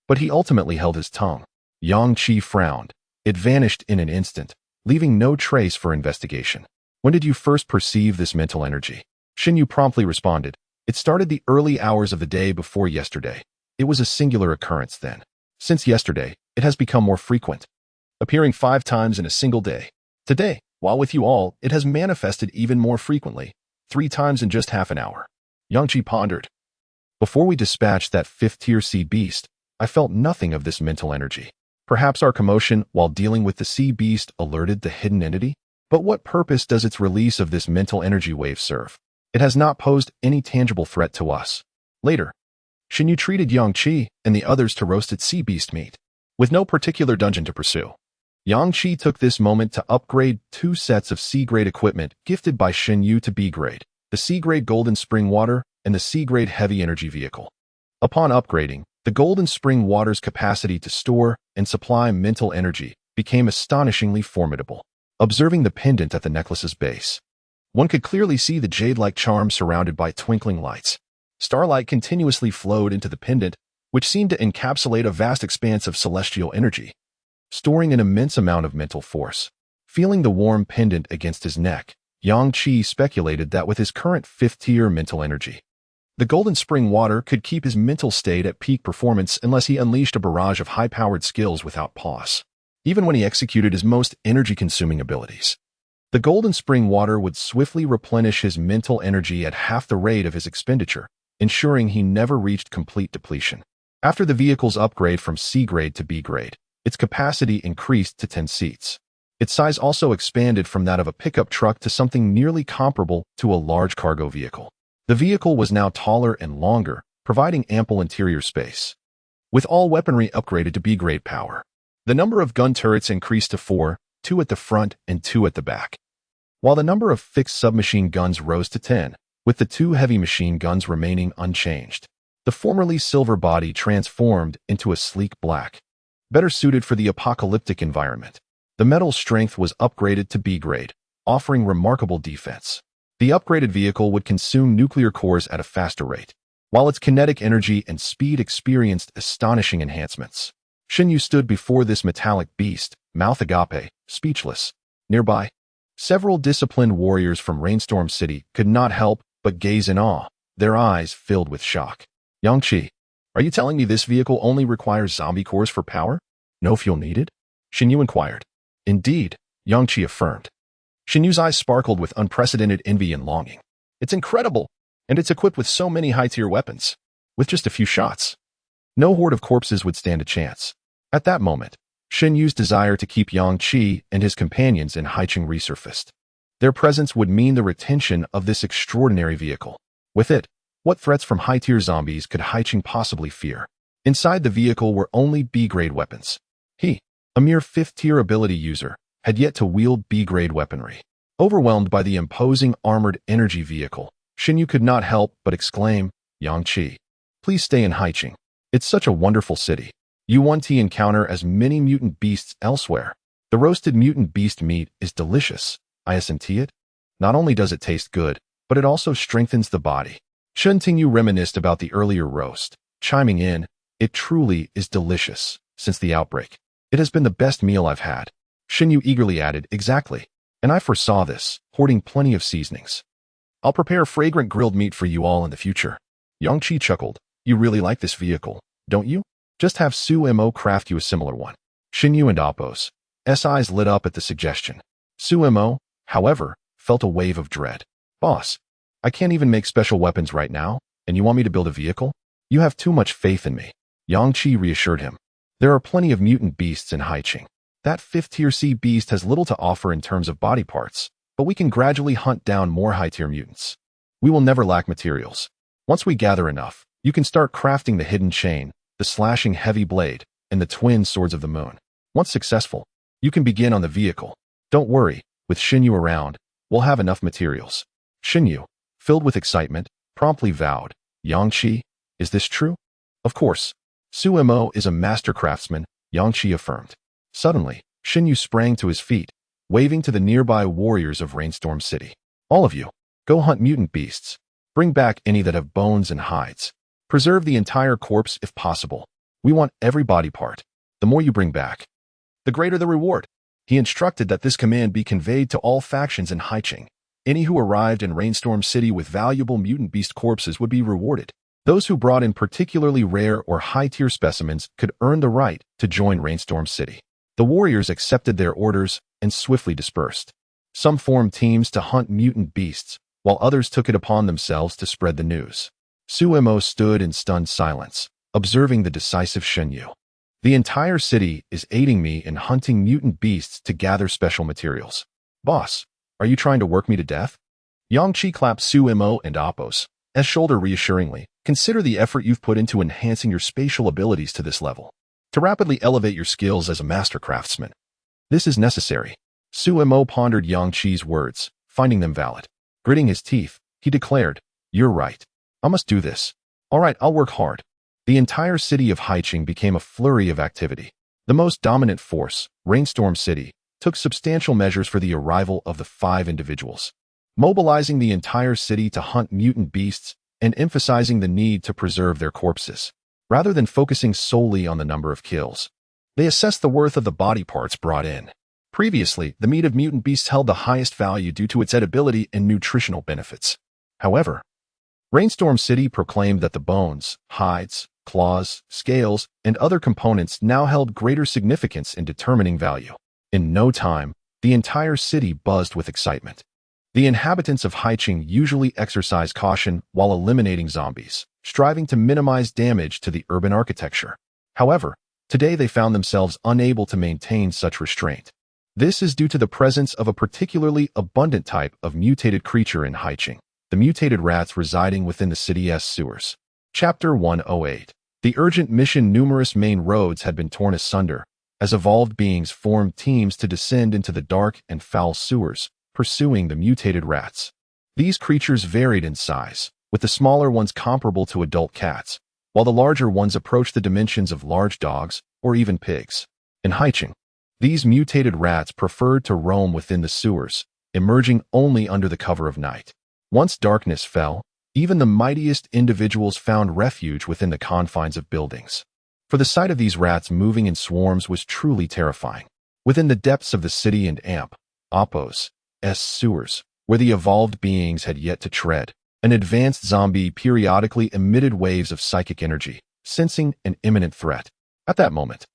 Speaker 1: But he ultimately held his tongue. Yang-Chi frowned. It vanished in an instant, leaving no trace for investigation. When did you first perceive this mental energy? Shin Yu promptly responded. It started the early hours of the day before yesterday. It was a singular occurrence then. Since yesterday, it has become more frequent, appearing 5 times in a single day. Today, while with you all, it has manifested even more frequently, 3 times in just half an hour. Yang-Chi pondered. Before we dispatched that 5th tier sea beast, I felt nothing of this mental energy. Perhaps our commotion while dealing with the sea beast alerted the hidden entity? But what purpose does its release of this mental energy wave serve? It has not posed any tangible threat to us. Later, Shin Yu treated Yang-Chi and the others to roasted sea beast meat, with no particular dungeon to pursue. Yang-Chi took this moment to upgrade 2 sets of C-grade equipment gifted by Shin Yu to B-grade, the C-grade Golden Spring Water and the C-grade Heavy Energy Vehicle. Upon upgrading, the Golden Spring Water's capacity to store and supply mental energy became astonishingly formidable. Observing the pendant at the necklace's base, one could clearly see the jade-like charm surrounded by twinkling lights. Starlight continuously flowed into the pendant, which seemed to encapsulate a vast expanse of celestial energy, storing an immense amount of mental force. Feeling the warm pendant against his neck, Yang-Chi speculated that with his current 5th-tier mental energy, the Golden Spring Water could keep his mental state at peak performance unless he unleashed a barrage of high-powered skills without pause. Even when he executed his most energy-consuming abilities, the Golden Spring Water would swiftly replenish his mental energy at half the rate of his expenditure, ensuring he never reached complete depletion. After the vehicle's upgrade from C-grade to B-grade, its capacity increased to 10 seats. Its size also expanded from that of a pickup truck to something nearly comparable to a large cargo vehicle. The vehicle was now taller and longer, providing ample interior space, with all weaponry upgraded to B-grade power. The number of gun turrets increased to 4, 2 at the front and 2 at the back, while the number of fixed submachine guns rose to 10, with the 2 heavy machine guns remaining unchanged. The formerly silver body transformed into a sleek black, better suited for the apocalyptic environment. The metal strength was upgraded to B-grade, offering remarkable defense. The upgraded vehicle would consume nuclear cores at a faster rate, while its kinetic energy and speed experienced astonishing enhancements. Shin Yu stood before this metallic beast, mouth agape, speechless. Nearby, several disciplined warriors from Rainstorm City could not help but gaze in awe, their eyes filled with shock. Yang-Chi, are you telling me this vehicle only requires zombie cores for power? No fuel needed? Shin Yu inquired. Indeed, Yang-Chi affirmed. Shin Yu's eyes sparkled with unprecedented envy and longing. It's incredible, and it's equipped with so many high-tier weapons. With just a few shots, no horde of corpses would stand a chance. At that moment, Shin Yu's desire to keep Yang-Chi and his companions in Haicheng resurfaced. Their presence would mean the retention of this extraordinary vehicle. With it, what threats from high-tier zombies could Haicheng possibly fear? Inside the vehicle were only B-grade weapons. He, a mere 5th-tier ability user, had yet to wield B-grade weaponry. Overwhelmed by the imposing armored energy vehicle, Shin Yu could not help but exclaim, Yang-Chi, please stay in Haicheng. It's such a wonderful city. You won't encounter as many mutant beasts elsewhere. The roasted mutant beast meat is delicious. Isn't it? Not only does it taste good, but it also strengthens the body. Shen Tingyu reminisced about the earlier roast, chiming in, it truly is delicious. Since the outbreak, it has been the best meal I've had. Shin Yu eagerly added, exactly. And I foresaw this, hoarding plenty of seasonings. I'll prepare fragrant grilled meat for you all in the future. Yang-Chi chuckled. You really like this vehicle, don't you? Just have Su-Mo craft you a similar one. Shin Yu and Appos, eyes lit up at the suggestion. Sumo, however, felt a wave of dread. Boss, I can't even make special weapons right now, and you want me to build a vehicle? You have too much faith in me. Yang Qi reassured him. There are plenty of mutant beasts in Haiqing. That 5th tier C beast has little to offer in terms of body parts, but we can gradually hunt down more high-tier mutants. We will never lack materials. Once we gather enough, you can start crafting the hidden chain, the slashing heavy blade, and the twin swords of the moon. Once successful, you can begin on the vehicle. Don't worry, with Xinyu around, we'll have enough materials. Xinyu, filled with excitement, promptly vowed, Yang Qi, is this true? Of course. Sumo is a master craftsman, Yang Qi affirmed. Suddenly, Xinyu sprang to his feet, waving to the nearby warriors of Rainstorm City. All of you, go hunt mutant beasts. Bring back any that have bones and hides. Preserve the entire corpse if possible. We want every body part. The more you bring back, the greater the reward. He instructed that this command be conveyed to all factions in Haiqing. Any who arrived in Rainstorm City with valuable mutant beast corpses would be rewarded. Those who brought in particularly rare or high-tier specimens could earn the right to join Rainstorm City. The warriors accepted their orders and swiftly dispersed. Some formed teams to hunt mutant beasts, while others took it upon themselves to spread the news. Sumo stood in stunned silence, observing the decisive Xinyu. The entire city is aiding me in hunting mutant beasts to gather special materials. Boss, are you trying to work me to death? Yang Qi clapped Sumo and Appos, as shoulder reassuringly. Consider the effort you've put into enhancing your spatial abilities to this level, to rapidly elevate your skills as a master craftsman. This is necessary. Sumo pondered Yang Qi's words, finding them valid. Gritting his teeth, he declared, You're right. I must do this. All right, I'll work hard. The entire city of Haiqing became a flurry of activity. The most dominant force, Rainstorm City, took substantial measures for the arrival of the 5 individuals, mobilizing the entire city to hunt mutant beasts and emphasizing the need to preserve their corpses. Rather than focusing solely on the number of kills, they assessed the worth of the body parts brought in. Previously, the meat of mutant beasts held the highest value due to its edibility and nutritional benefits. However, Rainstorm City proclaimed that the bones, hides, claws, scales, and other components now held greater significance in determining value. In no time, the entire city buzzed with excitement. The inhabitants of Haiqing usually exercise caution while eliminating zombies, striving to minimize damage to the urban architecture. However, today they found themselves unable to maintain such restraint. This is due to the presence of a particularly abundant type of mutated creature in Haiqing, the mutated rats residing within the city's sewers. Chapter 108. The urgent mission. Numerous main roads had been torn asunder, as evolved beings formed teams to descend into the dark and foul sewers, pursuing the mutated rats. These creatures varied in size, with the smaller ones comparable to adult cats, while the larger ones approached the dimensions of large dogs or even pigs. In Haiqing, these mutated rats preferred to roam within the sewers, emerging only under the cover of night. Once darkness fell, even the mightiest individuals found refuge within the confines of buildings. For the sight of these rats moving in swarms was truly terrifying. Within the depths of the city and Appos' sewers, where the evolved beings had yet to tread, an advanced zombie periodically emitted waves of psychic energy, sensing an imminent threat. At that moment,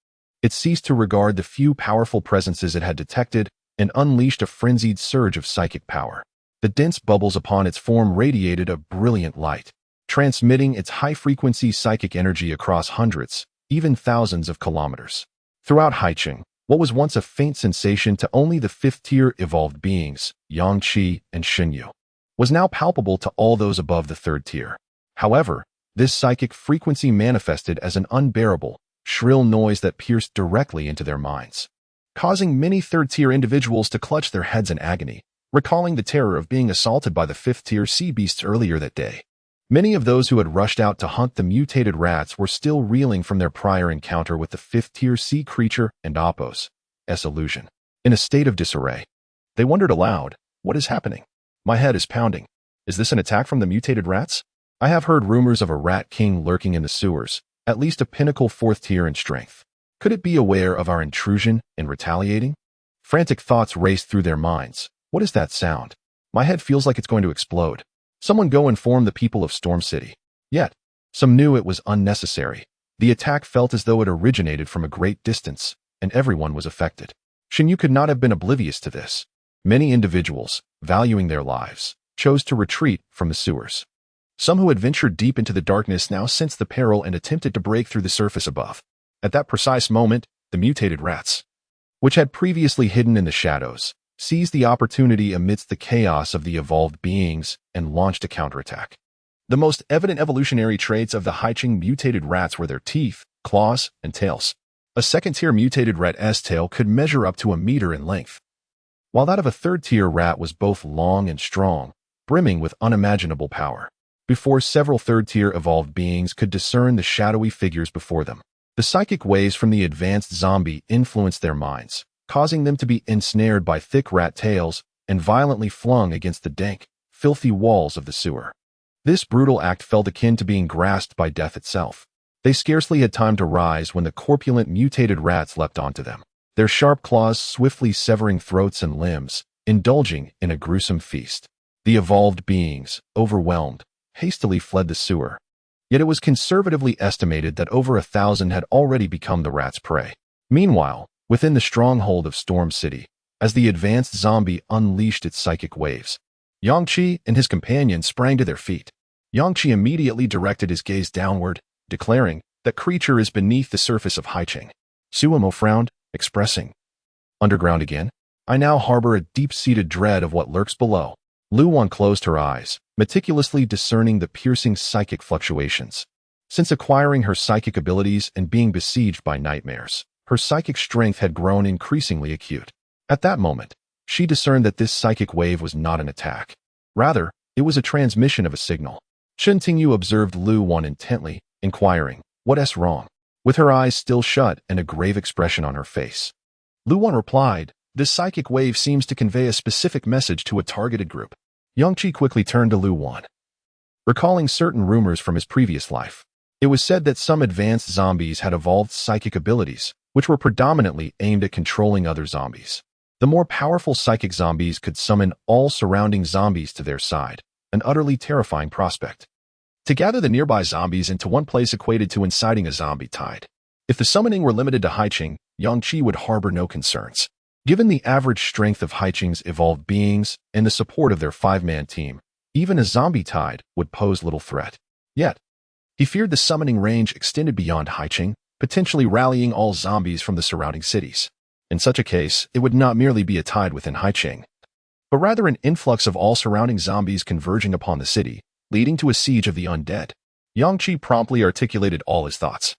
Speaker 1: it ceased to regard the few powerful presences it had detected and unleashed a frenzied surge of psychic power. The dense bubbles upon its form radiated a brilliant light, transmitting its high-frequency psychic energy across hundreds, even thousands of kilometers. Throughout Haiqing, what was once a faint sensation to only the 5th-tier evolved beings, Yang Qi and Xinyu, was now palpable to all those above the 3rd tier. However, this psychic frequency manifested as an unbearable, shrill noise that pierced directly into their minds, causing many 3rd-tier individuals to clutch their heads in agony, recalling the terror of being assaulted by the 5th-tier sea beasts earlier that day. Many of those who had rushed out to hunt the mutated rats were still reeling from their prior encounter with the 5th-tier sea creature and Appos' illusion. In a state of disarray, they wondered aloud, what is happening? My head is pounding. Is this an attack from the mutated rats? I have heard rumors of a rat king lurking in the sewers, at least a pinnacle 4th tier in strength. Could it be aware of our intrusion and retaliating? Frantic thoughts raced through their minds. What is that sound? My head feels like it's going to explode. Someone go inform the people of Storm City. Yet, some knew it was unnecessary. The attack felt as though it originated from a great distance, and everyone was affected. Xinyu could not have been oblivious to this. Many individuals, valuing their lives, chose to retreat from the sewers. Some who had ventured deep into the darkness now sensed the peril and attempted to break through the surface above. At that precise moment, the mutated rats, which had previously hidden in the shadows, seized the opportunity amidst the chaos of the evolved beings and launched a counterattack. The most evident evolutionary traits of the Haiqing mutated rats were their teeth, claws, and tails. A second-tier mutated rat's tail could measure up to a meter in length, while that of a third-tier rat was both long and strong, brimming with unimaginable power. Before several third-tier evolved beings could discern the shadowy figures before them, the psychic waves from the advanced zombie influenced their minds, causing them to be ensnared by thick rat tails and violently flung against the dank, filthy walls of the sewer. This brutal act felt akin to being grasped by death itself. They scarcely had time to rise when the corpulent mutated rats leapt onto them, their sharp claws swiftly severing throats and limbs, indulging in a gruesome feast. The evolved beings, overwhelmed, hastily fled the sewer. Yet it was conservatively estimated that over 1,000 had already become the rats' prey. Meanwhile, within the stronghold of Storm City, as the advanced zombie unleashed its psychic waves, Yang Qi and his companions sprang to their feet. Yang Qi immediately directed his gaze downward, declaring, "That creature is beneath the surface of Haiqing." Suemo frowned, expressing, "Underground again? I now harbor a deep-seated dread of what lurks below." Luwan closed her eyes, meticulously discerning the piercing psychic fluctuations. Since acquiring her psychic abilities and being besieged by nightmares, her psychic strength had grown increasingly acute. At that moment, she discerned that this psychic wave was not an attack. Rather, it was a transmission of a signal. Shen Tingyu observed Luwan intently, inquiring, "What's wrong?" with her eyes still shut and a grave expression on her face. Luwan replied, "This psychic wave seems to convey a specific message to a targeted group." Yang Qi quickly turned to Luwan, recalling certain rumors from his previous life. It was said that some advanced zombies had evolved psychic abilities, which were predominantly aimed at controlling other zombies. The more powerful psychic zombies could summon all surrounding zombies to their side, an utterly terrifying prospect. To gather the nearby zombies into one place equated to inciting a zombie tide. If the summoning were limited to Haiqing, Yang Qi would harbor no concerns. Given the average strength of Haiqing's evolved beings and the support of their 5-man team, even a zombie tide would pose little threat. Yet, he feared the summoning range extended beyond Haiqing, potentially rallying all zombies from the surrounding cities. In such a case, it would not merely be a tide within Haiqing, but rather an influx of all surrounding zombies converging upon the city, leading to a siege of the undead. Yang Qi promptly articulated all his thoughts.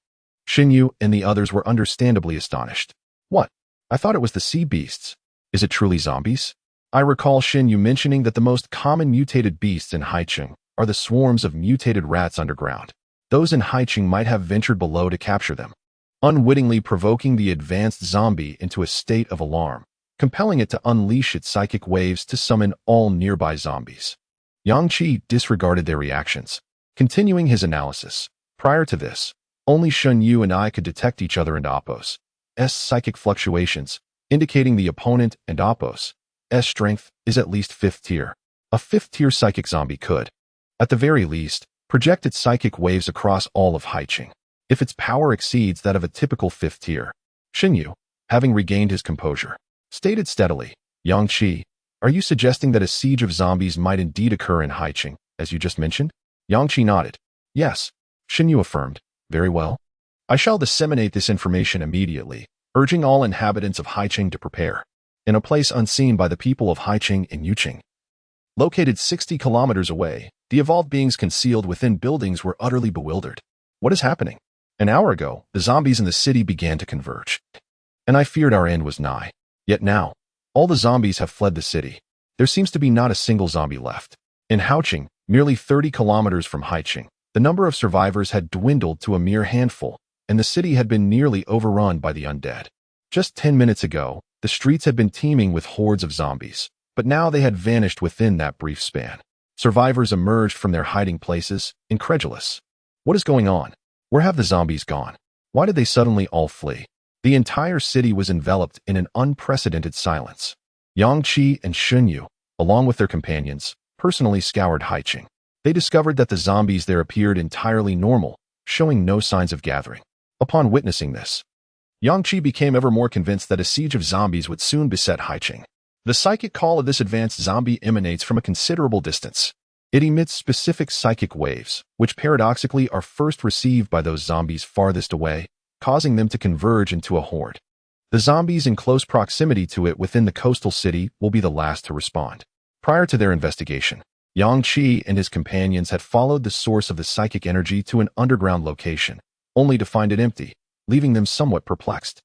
Speaker 1: Xinyu and the others were understandably astonished. "What? I thought it was the sea beasts. Is it truly zombies?" I recall Xinyu mentioning that the most common mutated beasts in Haiqing are the swarms of mutated rats underground. Those in Haiqing might have ventured below to capture them, unwittingly provoking the advanced zombie into a state of alarm, compelling it to unleash its psychic waves to summon all nearby zombies. Yang Qi disregarded their reactions, continuing his analysis. Prior to this, only Shun Yu and I could detect each other and Apos' psychic fluctuations, indicating the opponent and Apos' strength is at least 5th tier. A 5th-tier psychic zombie could, at the very least, project its psychic waves across all of Haiqing, if its power exceeds that of a typical 5th tier. Xinyu, having regained his composure, stated steadily, "Yang Qi, are you suggesting that a siege of zombies might indeed occur in Haiqing, as you just mentioned?" Yang Qi nodded. "Yes," Xinyu affirmed. "Very well. I shall disseminate this information immediately, urging all inhabitants of Haiqing to prepare. In a place unseen by the people of Haiqing and Yuqing, located 60 kilometers away, the evolved beings concealed within buildings were utterly bewildered. What is happening? An hour ago, the zombies in the city began to converge, and I feared our end was nigh. Yet now, all the zombies have fled the city. There seems to be not a single zombie left. In Haiqing, merely 30 kilometers from Haiqing, the number of survivors had dwindled to a mere handful, and the city had been nearly overrun by the undead. Just 10 minutes ago, the streets had been teeming with hordes of zombies, but now they had vanished within that brief span. Survivors emerged from their hiding places, incredulous. What is going on? Where have the zombies gone? Why did they suddenly all flee? The entire city was enveloped in an unprecedented silence. Yang Qi and Xunyu, along with their companions, personally scoured Haiqing. They discovered that the zombies there appeared entirely normal, showing no signs of gathering. Upon witnessing this, Yang Qi became ever more convinced that a siege of zombies would soon beset Haiqing. The psychic call of this advanced zombie emanates from a considerable distance. It emits specific psychic waves, which paradoxically are first received by those zombies farthest away, causing them to converge into a horde. The zombies in close proximity to it within the coastal city will be the last to respond. Prior to their investigation, Yang Qi and his companions had followed the source of the psychic energy to an underground location, only to find it empty, leaving them somewhat perplexed.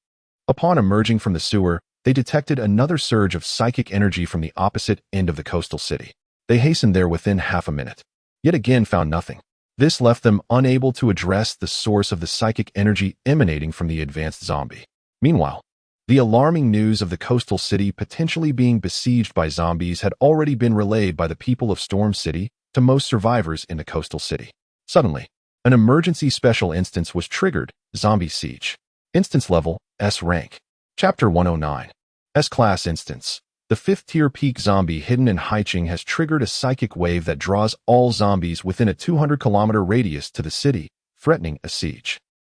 Speaker 1: Upon emerging from the sewer, they detected another surge of psychic energy from the opposite end of the coastal city. They hastened there within half a minute, yet again found nothing. This left them unable to address the source of the psychic energy emanating from the advanced zombie. Meanwhile, the alarming news of the coastal city potentially being besieged by zombies had already been relayed by the people of Storm City to most survivors in the coastal city. Suddenly, an emergency special instance was triggered, Zombie Siege. Instance level, S rank. Chapter 109. S-Class Instance. The 5th-tier peak zombie hidden in Haiqing has triggered a psychic wave that draws all zombies within a 200-kilometer radius to the city, threatening a siege.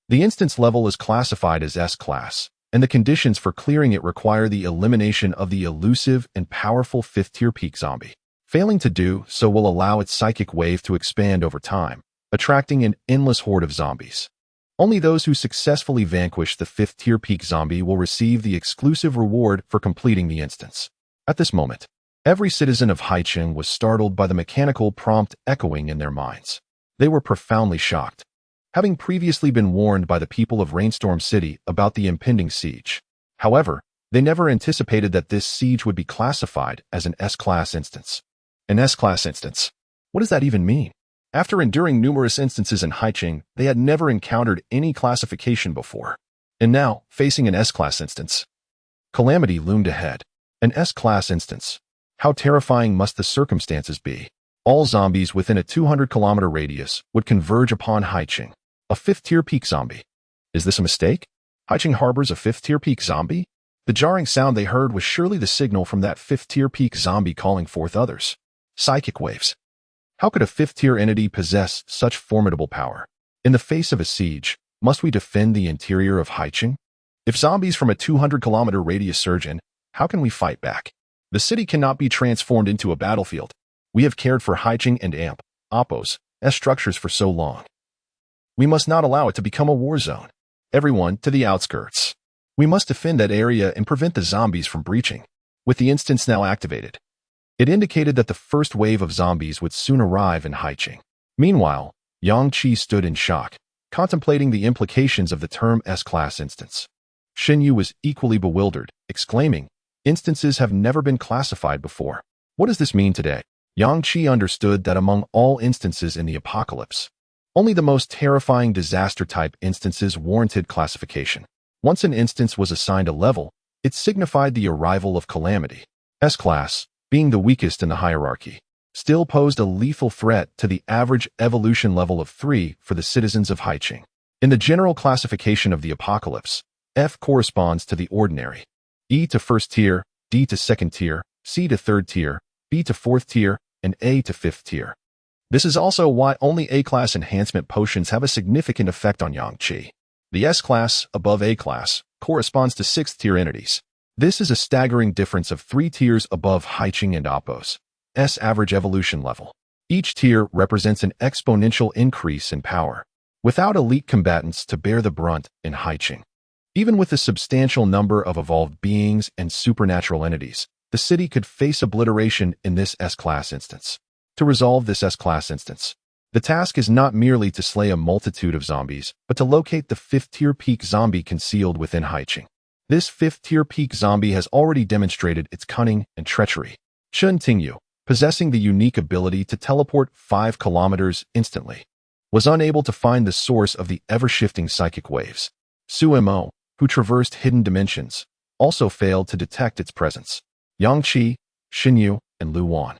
Speaker 1: The instance level is classified as S-Class, and the conditions for clearing it require the elimination of the elusive and powerful 5th-tier peak zombie. Failing to do so will allow its psychic wave to expand over time, attracting an endless horde of zombies. Only those who successfully vanquish the 5th-tier peak zombie will receive the exclusive reward for completing the instance. At this moment, every citizen of Haiqing was startled by the mechanical prompt echoing in their minds. They were profoundly shocked, having previously been warned by the people of Rainstorm City about the impending siege. However, they never anticipated that this siege would be classified as an S-Class instance. An S-Class instance? What does that even mean? After enduring numerous instances in Haiqing, they had never encountered any classification before. And now, facing an S-Class instance, calamity loomed ahead. An S-Class instance. How terrifying must the circumstances be? All zombies within a 200-kilometer radius would converge upon Haiqing. A 5th-tier peak zombie. Is this a mistake? Haiqing harbors a 5th-tier peak zombie? The jarring sound they heard was surely the signal from that 5th-tier peak zombie calling forth others. Psychic waves. How could a 5th-tier entity possess such formidable power? In the face of a siege, must we defend the interior of Haiqing? If zombies from a 200-kilometer radius surge in, how can we fight back? The city cannot be transformed into a battlefield. We have cared for Haiqing and Appos as structures for so long. We must not allow it to become a war zone. Everyone to the outskirts. We must defend that area and prevent the zombies from breaching. With the instance now activated, it indicated that the first wave of zombies would soon arrive in Haiqing. Meanwhile, Yang Qi stood in shock, contemplating the implications of the term S-Class instance. Xinyu was equally bewildered, exclaiming, "Instances have never been classified before. What does this mean today?" Yang Qi understood that among all instances in the apocalypse, only the most terrifying disaster-type instances warranted classification. Once an instance was assigned a level, it signified the arrival of calamity. S-Class, being the weakest in the hierarchy, still posed a lethal threat to the average evolution level of 3 for the citizens of Haiqing. In the general classification of the apocalypse, F corresponds to the ordinary, E to 1st tier, D to 2nd tier, C to 3rd tier, B to 4th tier, and A to 5th tier. This is also why only A-class enhancement potions have a significant effect on Yang Qi. The S-Class, above A-class, corresponds to 6th tier entities. This is a staggering difference of 3 tiers above Haiqing and Appos' average evolution level. Each tier represents an exponential increase in power, without elite combatants to bear the brunt in Haiqing. Even with a substantial number of evolved beings and supernatural entities, the city could face obliteration in this S-Class instance. To resolve this S-Class instance, the task is not merely to slay a multitude of zombies, but to locate the 5th-tier peak zombie concealed within Haiqing. This 5th-tier peak zombie has already demonstrated its cunning and treachery. Chen Tingyu, possessing the unique ability to teleport 5 kilometers instantly, was unable to find the source of the ever-shifting psychic waves. Su Mo, who traversed hidden dimensions, also failed to detect its presence. Yang Qi, Xinyu, and Lu Wan,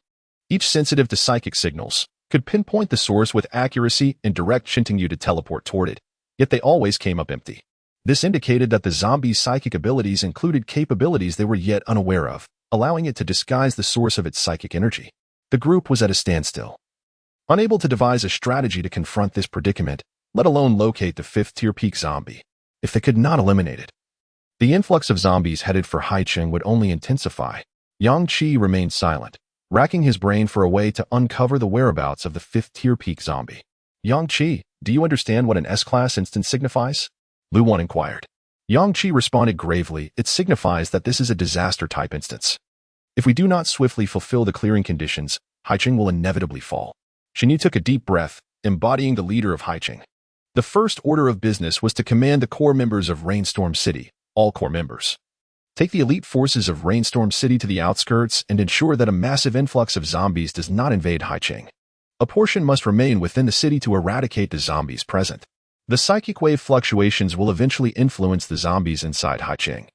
Speaker 1: each sensitive to psychic signals, could pinpoint the source with accuracy and direct Chen Tingyu to teleport toward it, yet they always came up empty. This indicated that the zombie's psychic abilities included capabilities they were yet unaware of, allowing it to disguise the source of its psychic energy. The group was at a standstill, unable to devise a strategy to confront this predicament, let alone locate the 5th-tier peak zombie. If they could not eliminate it, The influx of zombies headed for Haicheng would only intensify. Yang Qi remained silent, racking his brain for a way to uncover the whereabouts of the fifth-tier peak zombie. Yang Qi, do you understand what an S-class instance signifies? Lu Wan inquired. Yang Qi responded gravely, it signifies that this is a disaster-type instance. If we do not swiftly fulfill the clearing conditions, Haicheng will inevitably fall. Shen took a deep breath, embodying the leader of Haicheng. The first order of business was to command the core members of Rainstorm City, all core members. Take the elite forces of Rainstorm City to the outskirts and ensure that a massive influx of zombies does not invade Haicheng. A portion must remain within the city to eradicate the zombies present. The psychic wave fluctuations will eventually influence the zombies inside Haicheng.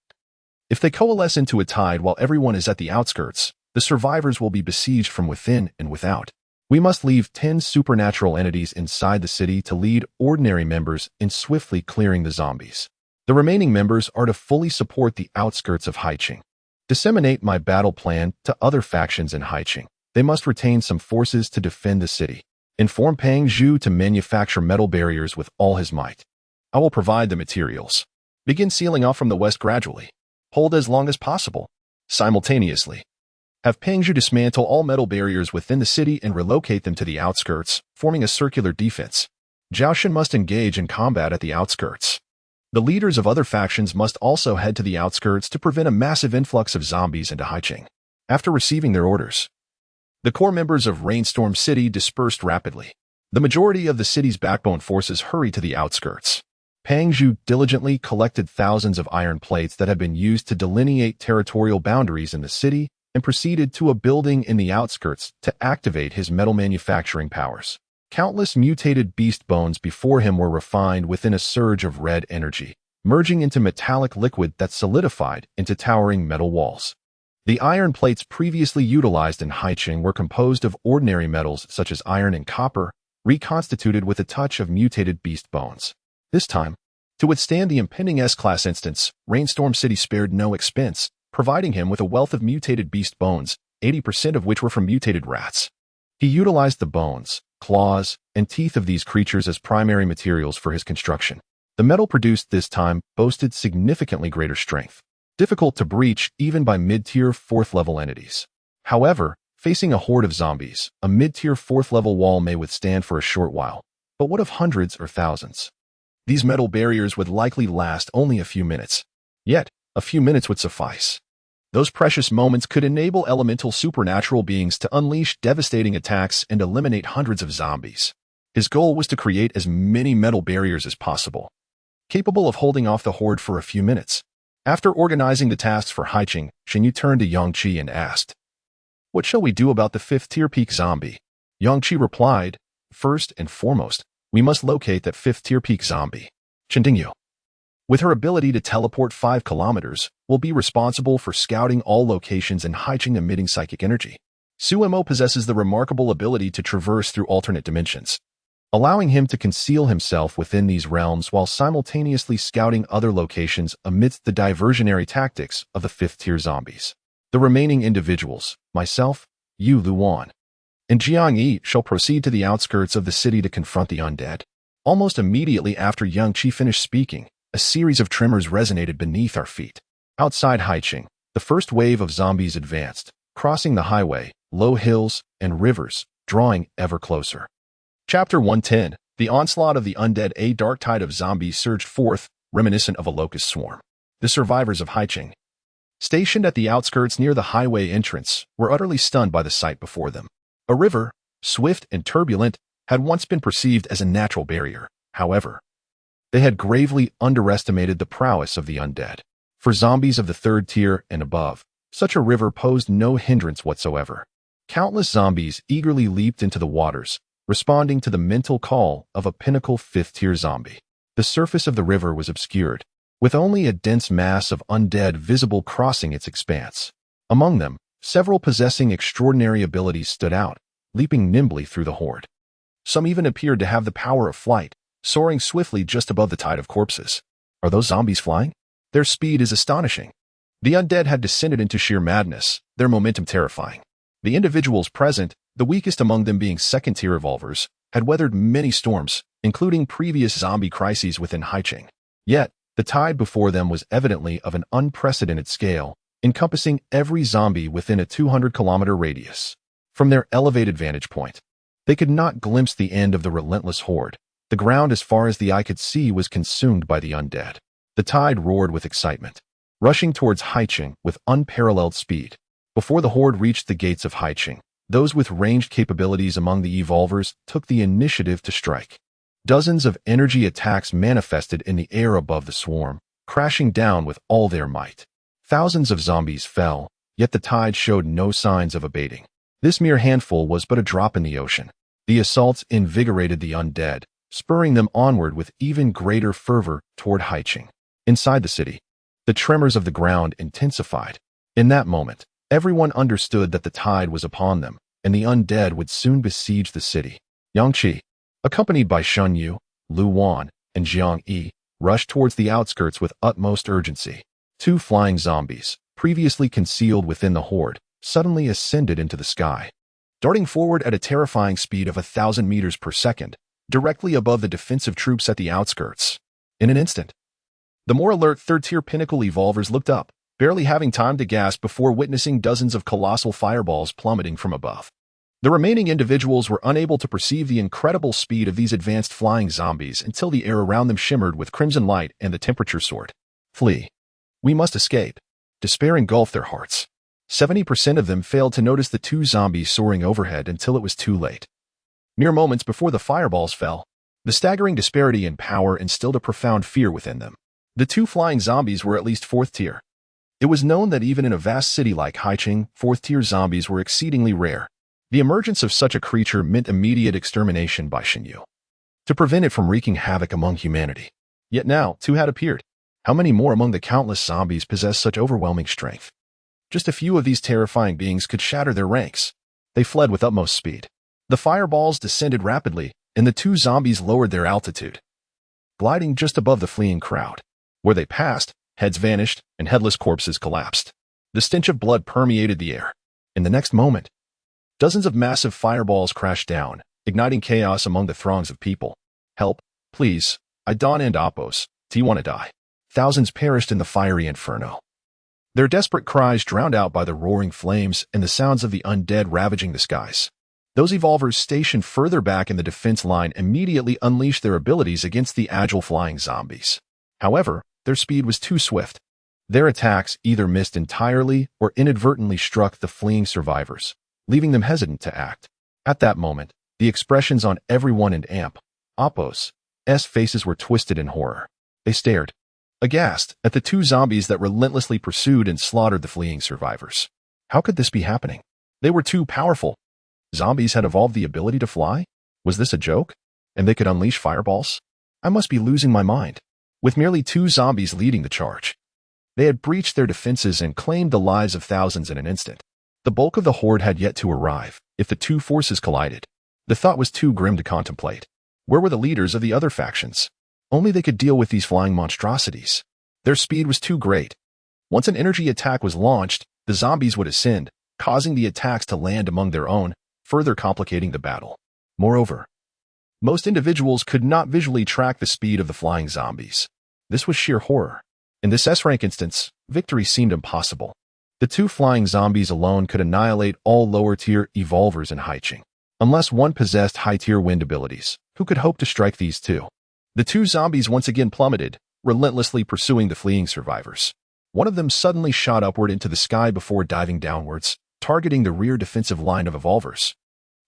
Speaker 1: If they coalesce into a tide while everyone is at the outskirts, the survivors will be besieged from within and without. We must leave 10 supernatural entities inside the city to lead ordinary members in swiftly clearing the zombies. The remaining members are to fully support the outskirts of Haicheng. Disseminate my battle plan to other factions in Haicheng. They must retain some forces to defend the city. Inform Pang Zhu to manufacture metal barriers with all his might. I will provide the materials. Begin sealing off from the west gradually. Hold as long as possible. Simultaneously, have Pang Zhu dismantle all metal barriers within the city and relocate them to the outskirts, forming a circular defense. Zhao Shen must engage in combat at the outskirts. The leaders of other factions must also head to the outskirts to prevent a massive influx of zombies into Haicheng. After receiving their orders, the core members of Rainstorm City dispersed rapidly. The majority of the city's backbone forces hurried to the outskirts. Pang Zhu diligently collected thousands of iron plates that had been used to delineate territorial boundaries in the city and proceeded to a building in the outskirts to activate his metal manufacturing powers. Countless mutated beast bones before him were refined within a surge of red energy, merging into metallic liquid that solidified into towering metal walls. The iron plates previously utilized in Haicheng were composed of ordinary metals such as iron and copper, reconstituted with a touch of mutated beast bones. This time, to withstand the impending S-class instance, Rainstorm City spared no expense, providing him with a wealth of mutated beast bones, 80% of which were from mutated rats. He utilized the bones, claws, and teeth of these creatures as primary materials for his construction. The metal produced this time boasted significantly greater strength, difficult to breach even by mid-tier 4th-level entities. However, facing a horde of zombies, a mid-tier 4th-level wall may withstand for a short while. But what of hundreds or thousands? These metal barriers would likely last only a few minutes. Yet, a few minutes would suffice. Those precious moments could enable elemental supernatural beings to unleash devastating attacks and eliminate hundreds of zombies. His goal was to create as many metal barriers as possible, capable of holding off the horde for a few minutes. After organizing the tasks for Haicheng, Shen Yu turned to Yang Qi and asked, "What shall we do about the 5th-tier peak zombie?" Yang Qi replied, "First and foremost, we must locate that 5th-tier peak zombie. Chen Dingyu, with her ability to teleport 5 kilometers, will be responsible for scouting all locations in Haicheng emitting psychic energy. Su Mo possesses the remarkable ability to traverse through alternate dimensions, allowing him to conceal himself within these realms while simultaneously scouting other locations amidst the diversionary tactics of the 5th-tier zombies. The remaining individuals, myself, Yu Luan, and Jiang Yi shall proceed to the outskirts of the city to confront the undead." Almost immediately after Yang Qi finished speaking, a series of tremors resonated beneath our feet. Outside Haicheng, the first wave of zombies advanced, crossing the highway, low hills, and rivers, drawing ever closer. Chapter 110, The Onslaught of the Undead. A dark tide of zombies surged forth, reminiscent of a locust swarm. The survivors of Haicheng, stationed at the outskirts near the highway entrance, were utterly stunned by the sight before them. A river, swift and turbulent, had once been perceived as a natural barrier. However, they had gravely underestimated the prowess of the undead. For zombies of the 3rd tier and above, such a river posed no hindrance whatsoever. Countless zombies eagerly leaped into the waters, responding to the mental call of a pinnacle 5th-tier zombie. The surface of the river was obscured, with only a dense mass of undead visible crossing its expanse. Among them, several possessing extraordinary abilities stood out, leaping nimbly through the horde. Some even appeared to have the power of flight, soaring swiftly just above the tide of corpses. Are those zombies flying? Their speed is astonishing. The undead had descended into sheer madness, their momentum terrifying. The individuals present, the weakest among them being 2nd-tier evolvers, had weathered many storms, including previous zombie crises within Haicheng. Yet, The tide before them was evidently of an unprecedented scale, encompassing every zombie within a 200-kilometer radius. From their elevated vantage point, they could not glimpse the end of the relentless horde. The ground as far as the eye could see was consumed by the undead. The tide roared with excitement, rushing towards Haicheng with unparalleled speed. Before the horde reached the gates of Haicheng, those with ranged capabilities among the evolvers took the initiative to strike. Dozens of energy attacks manifested in the air above the swarm, crashing down with all their might. Thousands of zombies fell, yet the tide showed no signs of abating. This mere handful was but a drop in the ocean. The assaults invigorated the undead, spurring them onward with even greater fervor toward Haicheng. Inside the city, the tremors of the ground intensified. In that moment, everyone understood that the tide was upon them, and the undead would soon besiege the city. Yang Qi, accompanied by Shun Yu, Lu Wan, and Jiang Yi, rushed towards the outskirts with utmost urgency. Two flying zombies, previously concealed within the horde, suddenly ascended into the sky, darting forward at a terrifying speed of 1,000 meters per second, directly above the defensive troops at the outskirts. In an instant, the more alert third-tier pinnacle evolvers looked up, barely having time to gasp before witnessing dozens of colossal fireballs plummeting from above. The remaining individuals were unable to perceive the incredible speed of these advanced flying zombies until the air around them shimmered with crimson light and the temperature soared. Flee. We must escape. Despair engulfed their hearts. 70% of them failed to notice the two zombies soaring overhead until it was too late. Mere moments before the fireballs fell, the staggering disparity in power instilled a profound fear within them. The two flying zombies were at least fourth tier. It was known that even in a vast city like Haicheng, fourth-tier zombies were exceedingly rare. The emergence of such a creature meant immediate extermination by Xinyu, to prevent it from wreaking havoc among humanity. Yet now, two had appeared. How many more among the countless zombies possessed such overwhelming strength? Just a few of these terrifying beings could shatter their ranks. They fled with utmost speed. The fireballs descended rapidly, and the two zombies lowered their altitude, gliding just above the fleeing crowd. Where they passed, heads vanished, and headless corpses collapsed. The stench of blood permeated the air. In the next moment, dozens of massive fireballs crashed down, igniting chaos among the throngs of people. Help, please, I don't and Appos, do you want to die? Thousands perished in the fiery inferno. Their desperate cries drowned out by the roaring flames and the sounds of the undead ravaging the skies. Those evolvers stationed further back in the defense line immediately unleashed their abilities against the agile flying zombies. However, their speed was too swift. Their attacks either missed entirely or inadvertently struck the fleeing survivors, leaving them hesitant to act. At that moment, the expressions on everyone and Appos' faces were twisted in horror. They stared, aghast, at the two zombies that relentlessly pursued and slaughtered the fleeing survivors. How could this be happening? They were too powerful. Zombies had evolved the ability to fly? Was this a joke? And they could unleash fireballs? I must be losing my mind. With merely two zombies leading the charge, they had breached their defenses and claimed the lives of thousands in an instant. The bulk of the horde had yet to arrive, if the two forces collided. The thought was too grim to contemplate. Where were the leaders of the other factions? Only they could deal with these flying monstrosities. Their speed was too great. Once an energy attack was launched, the zombies would ascend, causing the attacks to land among their own, further complicating the battle. Moreover, most individuals could not visually track the speed of the flying zombies. This was sheer horror. In this S-rank instance, victory seemed impossible. The two flying zombies alone could annihilate all lower-tier evolvers in Haicheng. Unless one possessed high-tier wind abilities, who could hope to strike these two? The two zombies once again plummeted, relentlessly pursuing the fleeing survivors. One of them suddenly shot upward into the sky before diving downwards, targeting the rear defensive line of evolvers.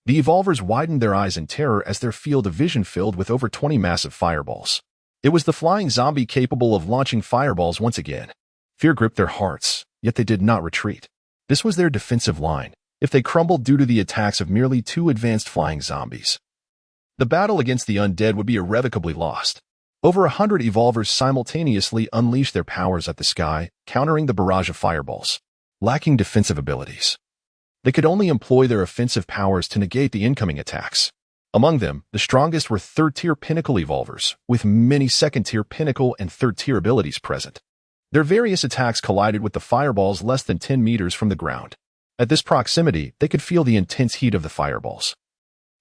Speaker 1: The evolvers widened their eyes in terror as their field of vision filled with over 20 massive fireballs. It was the flying zombie capable of launching fireballs once again. Fear gripped their hearts, yet they did not retreat. This was their defensive line, if they crumbled due to the attacks of merely two advanced flying zombies. The battle against the undead would be irrevocably lost. Over 100 evolvers simultaneously unleashed their powers at the sky, countering the barrage of fireballs. Lacking defensive abilities, they could only employ their offensive powers to negate the incoming attacks. Among them, the strongest were third-tier pinnacle evolvers, with many second-tier pinnacle and third-tier abilities present. Their various attacks collided with the fireballs less than 10 meters from the ground. At this proximity, they could feel the intense heat of the fireballs,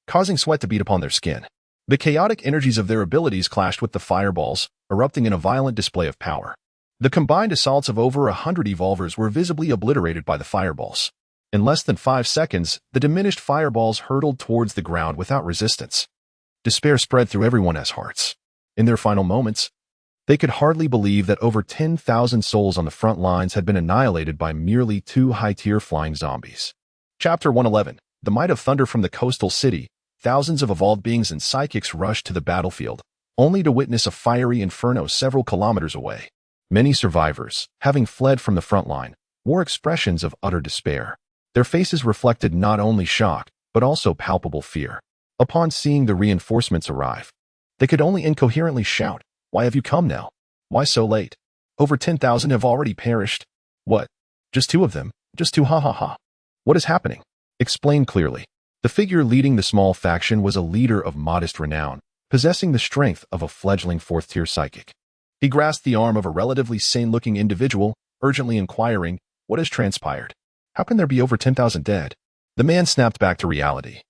Speaker 1: causing sweat to beat upon their skin. The chaotic energies of their abilities clashed with the fireballs, erupting in a violent display of power. The combined assaults of over 100 evolvers were visibly obliterated by the fireballs. In less than 5 seconds, the diminished fireballs hurtled towards the ground without resistance. Despair spread through everyone's hearts. In their final moments, they could hardly believe that over 10,000 souls on the front lines had been annihilated by merely 2 high-tier flying zombies. Chapter 111. The Might of Thunder. From the coastal city, thousands of evolved beings and psychics rushed to the battlefield, only to witness a fiery inferno several kilometers away. Many survivors, having fled from the front line, wore expressions of utter despair. Their faces reflected not only shock, but also palpable fear. Upon seeing the reinforcements arrive, they could only incoherently shout, "Why have you come now? Why so late? Over 10,000 have already perished." "What? Just 2 of them? Just 2? Ha ha ha. What is happening? Explain clearly." The figure leading the small faction was a leader of modest renown, possessing the strength of a fledgling 4th-tier psychic. He grasped the arm of a relatively sane-looking individual, urgently inquiring, "What has transpired? How can there be over 10,000 dead?" The man snapped back to reality,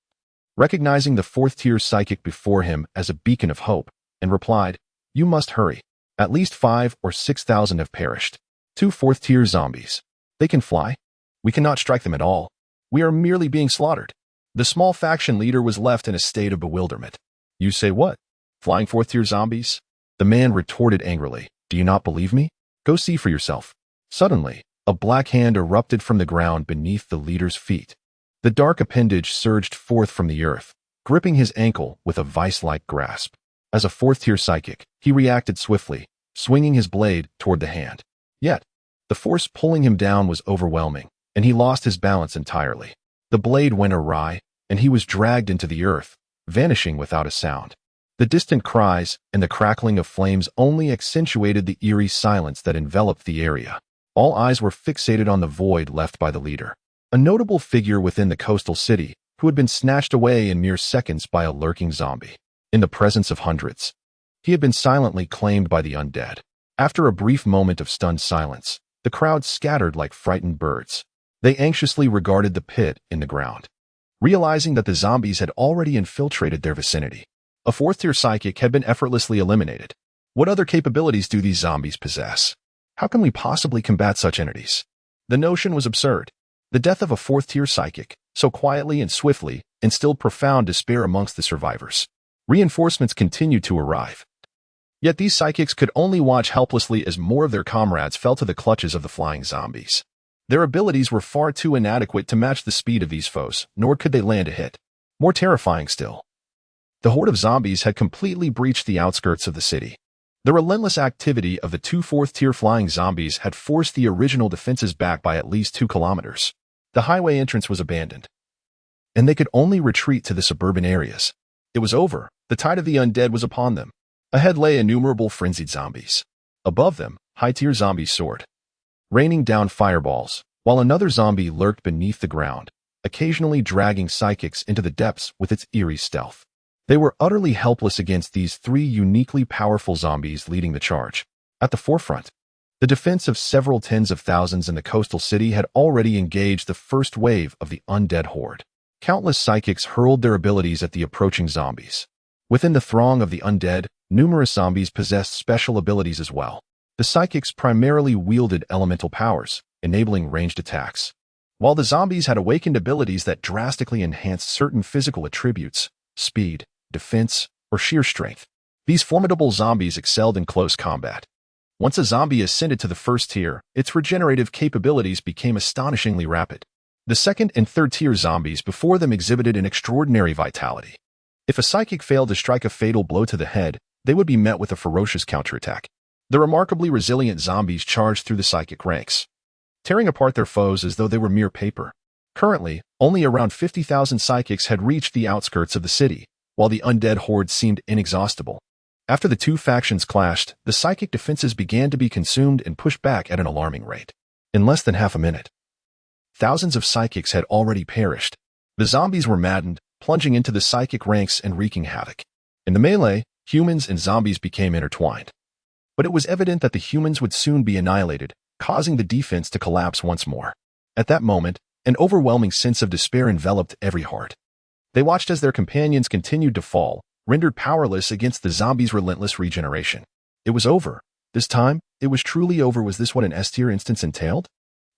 Speaker 1: recognizing the 4th-tier psychic before him as a beacon of hope, and replied, "You must hurry. At least 5 or 6,000 have perished. 2 4th-tier zombies. They can fly? We cannot strike them at all. We are merely being slaughtered." The small faction leader was left in a state of bewilderment. "You say what? Flying 4th-tier zombies?" The man retorted angrily. "Do you not believe me? Go see for yourself." Suddenly, a black hand erupted from the ground beneath the leader's feet. The dark appendage surged forth from the earth, gripping his ankle with a vice-like grasp. As a 4th-tier psychic, he reacted swiftly, swinging his blade toward the hand. Yet, the force pulling him down was overwhelming, and he lost his balance entirely. The blade went awry, and he was dragged into the earth, vanishing without a sound. The distant cries and the crackling of flames only accentuated the eerie silence that enveloped the area. All eyes were fixated on the void left by the leader, a notable figure within the coastal city who had been snatched away in mere seconds by a lurking zombie. In the presence of hundreds, he had been silently claimed by the undead. After a brief moment of stunned silence, the crowd scattered like frightened birds. They anxiously regarded the pit in the ground, realizing that the zombies had already infiltrated their vicinity. A 4th-tier psychic had been effortlessly eliminated. What other capabilities do these zombies possess? How can we possibly combat such entities? The notion was absurd. The death of a 4th-tier psychic, so quietly and swiftly, instilled profound despair amongst the survivors. Reinforcements continued to arrive. Yet these psychics could only watch helplessly as more of their comrades fell to the clutches of the flying zombies. Their abilities were far too inadequate to match the speed of these foes, nor could they land a hit. More terrifying still, the horde of zombies had completely breached the outskirts of the city. The relentless activity of the 2 4th-tier flying zombies had forced the original defenses back by at least 2 kilometers. The highway entrance was abandoned, and they could only retreat to the suburban areas. It was over. The tide of the undead was upon them. Ahead lay innumerable frenzied zombies. Above them, high-tier zombies soared, raining down fireballs, while another zombie lurked beneath the ground, occasionally dragging psychics into the depths with its eerie stealth. They were utterly helpless against these 3 uniquely powerful zombies leading the charge. At the forefront, the defense of several tens of thousands in the coastal city had already engaged the first wave of the undead horde. Countless psychics hurled their abilities at the approaching zombies. Within the throng of the undead, numerous zombies possessed special abilities as well. The psychics primarily wielded elemental powers, enabling ranged attacks, while the zombies had awakened abilities that drastically enhanced certain physical attributes, speed, defense, or sheer strength. These formidable zombies excelled in close combat. Once a zombie ascended to the 1st tier, its regenerative capabilities became astonishingly rapid. The 2nd and 3rd tier zombies before them exhibited an extraordinary vitality. If a psychic failed to strike a fatal blow to the head, they would be met with a ferocious counterattack. The remarkably resilient zombies charged through the psychic ranks, tearing apart their foes as though they were mere paper. Currently, only around 50,000 psychics had reached the outskirts of the city, while the undead horde seemed inexhaustible. After the 2 factions clashed, the psychic defenses began to be consumed and pushed back at an alarming rate. In less than half a minute, thousands of psychics had already perished. The zombies were maddened, plunging into the psychic ranks and wreaking havoc. In the melee, humans and zombies became intertwined. But it was evident that the humans would soon be annihilated, causing the defense to collapse once more. At that moment, an overwhelming sense of despair enveloped every heart. They watched as their companions continued to fall, rendered powerless against the zombies' relentless regeneration. It was over. This time, it was truly over. Was this what an S-tier instance entailed?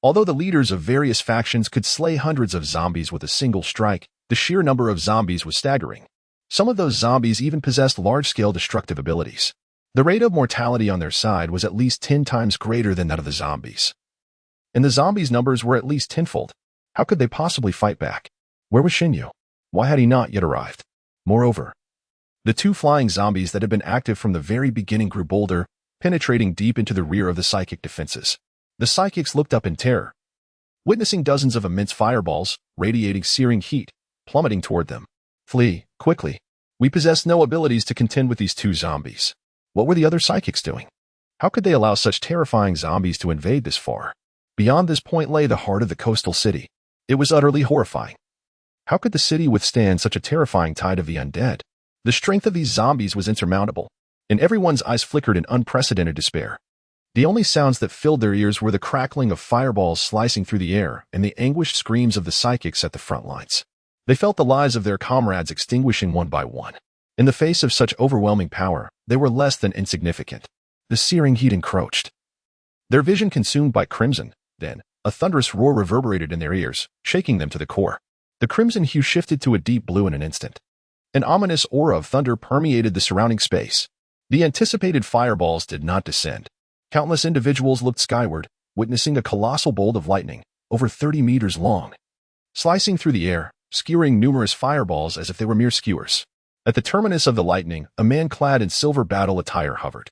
Speaker 1: Although the leaders of various factions could slay hundreds of zombies with a single strike, the sheer number of zombies was staggering. Some of those zombies even possessed large-scale destructive abilities. The rate of mortality on their side was at least 10 times greater than that of the zombies. And the zombies' numbers were at least tenfold. How could they possibly fight back? Where was Shinyu? Why had he not yet arrived? Moreover, the two flying zombies that had been active from the very beginning grew bolder, penetrating deep into the rear of the psychic defenses. The psychics looked up in terror, witnessing dozens of immense fireballs, radiating searing heat, plummeting toward them. Flee, quickly. We possess no abilities to contend with these two zombies. What were the other psychics doing? How could they allow such terrifying zombies to invade this far? Beyond this point lay the heart of the coastal city. It was utterly horrifying. How could the city withstand such a terrifying tide of the undead? The strength of these zombies was insurmountable, and everyone's eyes flickered in unprecedented despair. The only sounds that filled their ears were the crackling of fireballs slicing through the air and the anguished screams of the psychics at the front lines. They felt the lives of their comrades extinguishing one by one. In the face of such overwhelming power, they were less than insignificant. The searing heat encroached. Their vision consumed by crimson. Then, a thunderous roar reverberated in their ears, shaking them to the core. The crimson hue shifted to a deep blue in an instant. An ominous aura of thunder permeated the surrounding space. The anticipated fireballs did not descend. Countless individuals looked skyward, witnessing a colossal bolt of lightning, over 30 meters long, slicing through the air, skewering numerous fireballs as if they were mere skewers. At the terminus of the lightning, a man clad in silver battle attire hovered,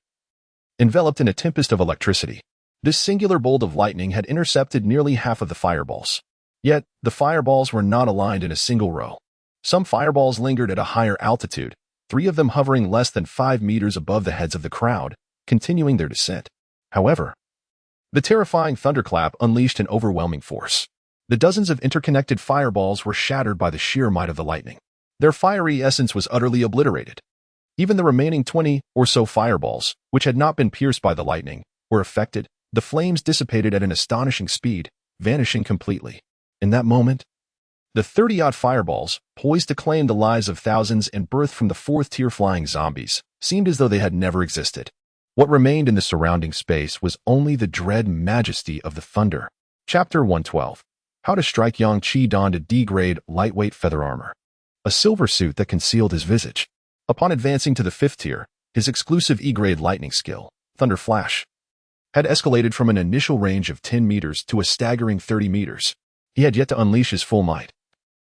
Speaker 1: enveloped in a tempest of electricity. This singular bolt of lightning had intercepted nearly half of the fireballs. Yet, the fireballs were not aligned in a single row. Some fireballs lingered at a higher altitude, 3 of them hovering less than 5 meters above the heads of the crowd, continuing their descent. However, the terrifying thunderclap unleashed an overwhelming force. The dozens of interconnected fireballs were shattered by the sheer might of the lightning. Their fiery essence was utterly obliterated. Even the remaining 20 or so fireballs, which had not been pierced by the lightning, were affected. The flames dissipated at an astonishing speed, vanishing completely. In that moment, the 30-odd fireballs, poised to claim the lives of thousands and birthed from the 4th-tier flying zombies, seemed as though they had never existed. What remained in the surrounding space was only the dread majesty of the thunder. Chapter 112. How to Strike. Yang Qi donned a D-grade, lightweight feather armor, a silver suit that concealed his visage. Upon advancing to the 5th tier, his exclusive E-grade lightning skill, Thunder Flash, had escalated from an initial range of 10 meters to a staggering 30 meters. He had yet to unleash his full might.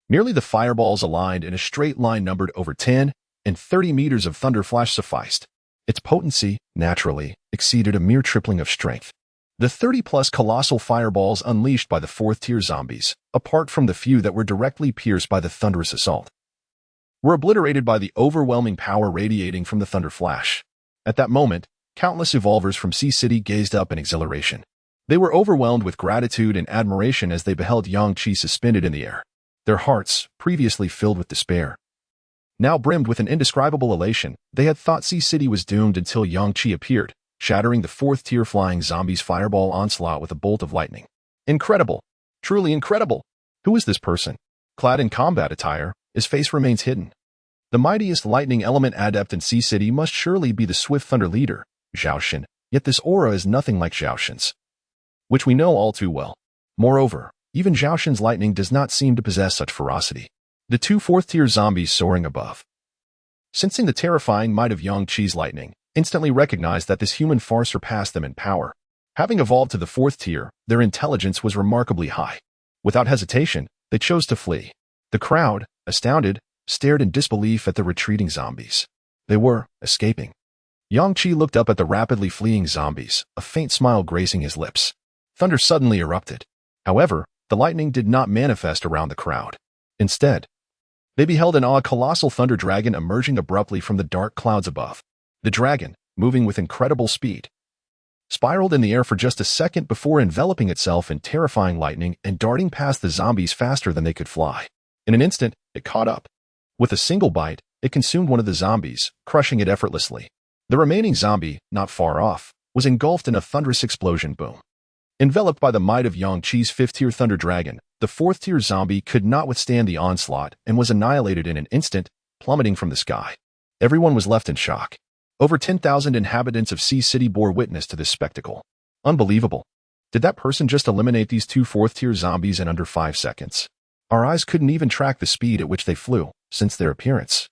Speaker 1: Merely the fireballs aligned in a straight line numbered over 10 and 30 meters of Thunder Flash sufficed. Its potency, naturally, exceeded a mere tripling of strength. The 30-plus colossal fireballs unleashed by the 4th-tier zombies, apart from the few that were directly pierced by the thunderous assault, were obliterated by the overwhelming power radiating from the Thunder Flash. At that moment, countless evolvers from Sea City gazed up in exhilaration. They were overwhelmed with gratitude and admiration as they beheld Yang Qi suspended in the air. Their hearts, previously filled with despair, now brimmed with an indescribable elation. They had thought Sea City was doomed until Yang Qi appeared, shattering the 4th-tier flying zombies' fireball onslaught with a bolt of lightning. Incredible! Truly incredible! Who is this person? Clad in combat attire, his face remains hidden. The mightiest lightning element adept in Sea City must surely be the Swift Thunder leader, Zhaoshan, yet this aura is nothing like Zhaoshan's, which we know all too well. Moreover, even Zhaoshan's lightning does not seem to possess such ferocity. The 2 4th-tier zombies soaring above, sensing the terrifying might of Yang Qi's lightning, instantly recognized that this human far surpassed them in power. Having evolved to the 4th tier, their intelligence was remarkably high. Without hesitation, they chose to flee. The crowd, astounded, stared in disbelief at the retreating zombies. They were escaping. Yang Qi looked up at the rapidly fleeing zombies, a faint smile gracing his lips. Thunder suddenly erupted. However, the lightning did not manifest around the crowd. Instead, they beheld an colossal thunder dragon emerging abruptly from the dark clouds above. The dragon, moving with incredible speed, spiraled in the air for just a second before enveloping itself in terrifying lightning and darting past the zombies faster than they could fly. In an instant, it caught up. With a single bite, it consumed one of the zombies, crushing it effortlessly. The remaining zombie, not far off, was engulfed in a thunderous explosion boom. Enveloped by the might of Yang Qi's 5th-tier Thunder Dragon, the 4th-tier zombie could not withstand the onslaught and was annihilated in an instant, plummeting from the sky. Everyone was left in shock. Over 10,000 inhabitants of Sea City bore witness to this spectacle. Unbelievable. Did that person just eliminate these two fourth-tier zombies in under 5 seconds? Our eyes couldn't even track the speed at which they flew since their appearance.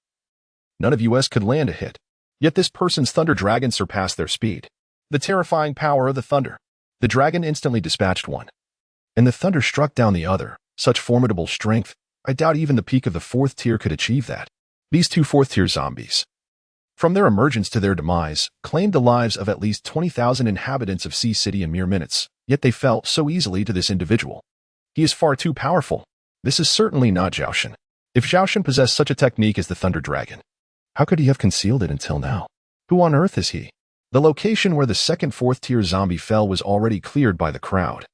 Speaker 1: None of us could land a hit. Yet this person's Thunder Dragon surpassed their speed. The terrifying power of the Thunder. The dragon instantly dispatched one, and the Thunder struck down the other. Such formidable strength, I doubt even the peak of the 4th tier could achieve that. These two 4th-tier zombies, from their emergence to their demise, claimed the lives of at least 20,000 inhabitants of Sea City in mere minutes, yet they fell so easily to this individual. He is far too powerful. This is certainly not Zhao Shen. If Zhao Shen possessed such a technique as the Thunder Dragon, how could he have concealed it until now? Who on earth is he? The location where the second 4th-tier zombie fell was already cleared by the crowd,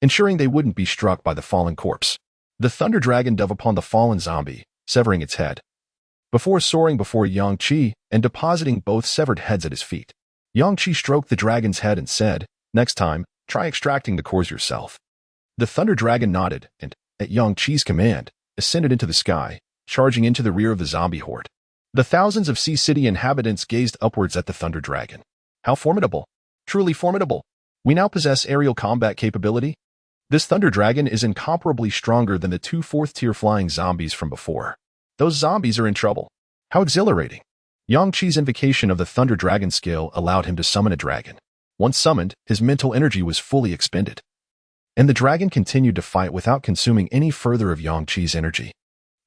Speaker 1: ensuring they wouldn't be struck by the fallen corpse. The Thunder Dragon dove upon the fallen zombie, severing its head, before soaring before Yang Qi and depositing both severed heads at his feet. Yang Qi stroked the dragon's head and said, "Next time, try extracting the cores yourself." The Thunder Dragon nodded and, at Yang Qi's command, ascended into the sky, charging into the rear of the zombie horde. The thousands of Sea City inhabitants gazed upwards at the Thunder Dragon. How formidable! Truly formidable! We now possess aerial combat capability. This Thunder Dragon is incomparably stronger than the two 4th-tier flying zombies from before. Those zombies are in trouble. How exhilarating! Yang Qi's invocation of the Thunder Dragon skill allowed him to summon a dragon. Once summoned, his mental energy was fully expended, and the dragon continued to fight without consuming any further of Yang Qi's energy.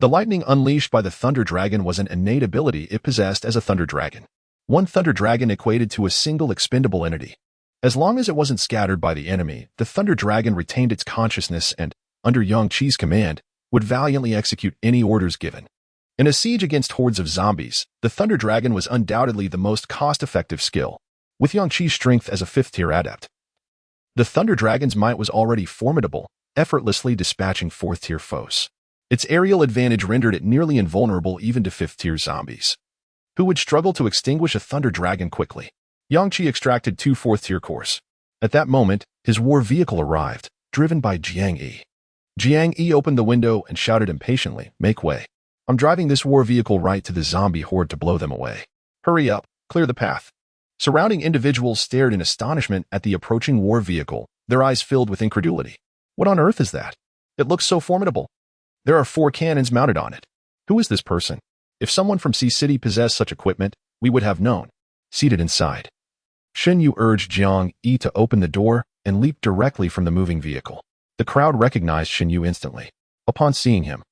Speaker 1: The lightning unleashed by the Thunder Dragon was an innate ability it possessed as a Thunder Dragon. One Thunder Dragon equated to a single expendable entity. As long as it wasn't scattered by the enemy, the Thunder Dragon retained its consciousness and, under Yang Qi's command, would valiantly execute any orders given. In a siege against hordes of zombies, the Thunder Dragon was undoubtedly the most cost-effective skill, with Yang Qi's strength as a 5th-tier adept. The Thunder Dragon's might was already formidable, effortlessly dispatching 4th-tier foes. Its aerial advantage rendered it nearly invulnerable even to 5th-tier zombies, who would struggle to extinguish a Thunder Dragon quickly. Yang Qi extracted two 4th-tier cores. At that moment, his war vehicle arrived, driven by Jiang Yi. Jiang Yi opened the window and shouted impatiently, "Make way. I'm driving this war vehicle right to the zombie horde to blow them away. Hurry up, clear the path." Surrounding individuals stared in astonishment at the approaching war vehicle, their eyes filled with incredulity. What on earth is that? It looks so formidable. There are 4 cannons mounted on it. Who is this person? If someone from Sea City possessed such equipment, we would have known. Seated inside, Shen Yu urged Jiang Yi to open the door and leap directly from the moving vehicle. The crowd recognized Shen Yu instantly. Upon seeing him,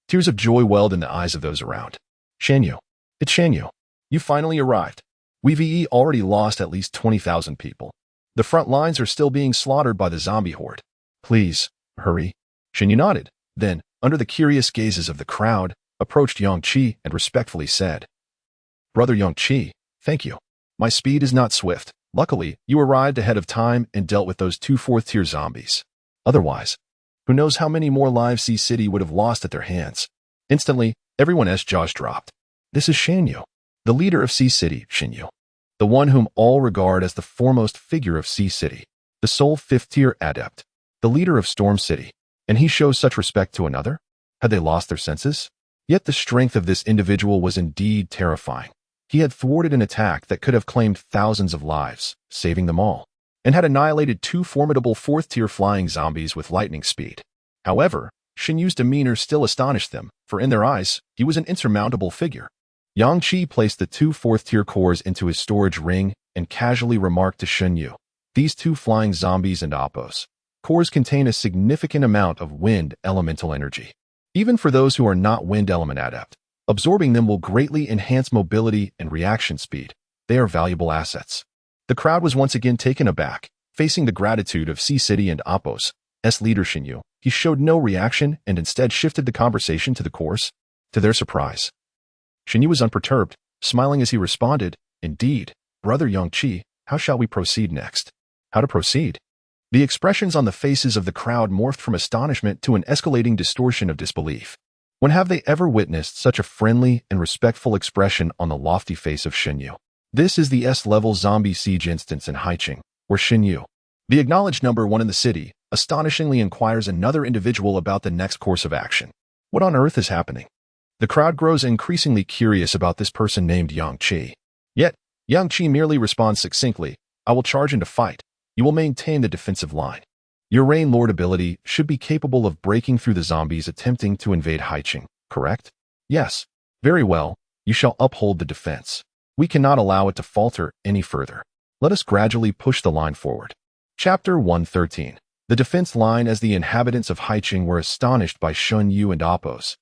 Speaker 1: tears of joy welled in the eyes of those around. "Shen Yu, it's Shen Yu. You finally arrived. We've already lost at least 20,000 people. The front lines are still being slaughtered by the zombie horde. Please, hurry." Shen Yu nodded, then, under the curious gazes of the crowd, approached Yang Qi and respectfully said, "Brother Yang Qi, thank you. My speed is not swift. Luckily, you arrived ahead of time and dealt with those two 4th-tier zombies. Otherwise, who knows how many more lives Sea City would have lost at their hands." Instantly, everyone's jaws dropped. This is Shen Yu, the leader of Sea City, Shen Yu, the one whom all regard as the foremost figure of Sea City, the sole 5th-tier adept, the leader of Storm City. And he shows such respect to another? Had they lost their senses? Yet the strength of this individual was indeed terrifying. He had thwarted an attack that could have claimed thousands of lives, saving them all, and had annihilated two formidable 4th-tier flying zombies with lightning speed. However, Shen Yu's demeanor still astonished them, for in their eyes, he was an insurmountable figure. Yang Qi placed the two 4th-tier cores into his storage ring and casually remarked to Shen Yu, "These two flying zombies and oppos cores contain a significant amount of wind elemental energy. Even for those who are not wind element adept, absorbing them will greatly enhance mobility and reaction speed. They are valuable assets." The crowd was once again taken aback, facing the gratitude of Sea City and Oppo's leader Shen Yu. He showed no reaction and instead shifted the conversation to the cores. To their surprise, Shen Yu was unperturbed, smiling as he responded, "Indeed, Brother Yang Qi, how shall we proceed next?" How to proceed? The expressions on the faces of the crowd morphed from astonishment to an escalating distortion of disbelief. When have they ever witnessed such a friendly and respectful expression on the lofty face of Shen Yu? This is the S-level zombie siege instance in Haiqing, where Shen Yu, the acknowledged number 1 in the city, astonishingly inquires another individual about the next course of action. What on earth is happening? The crowd grows increasingly curious about this person named Yang Qi. Yet, Yang Qi merely responds succinctly, "I will charge into fight. You will maintain the defensive line. Your Rain Lord ability should be capable of breaking through the zombies attempting to invade Haicheng, correct? Yes. Very well, you shall uphold the defense. We cannot allow it to falter any further. Let us gradually push the line forward." Chapter 113. The defense line. As the inhabitants of Haicheng were astonished by Shun Yu and Appo's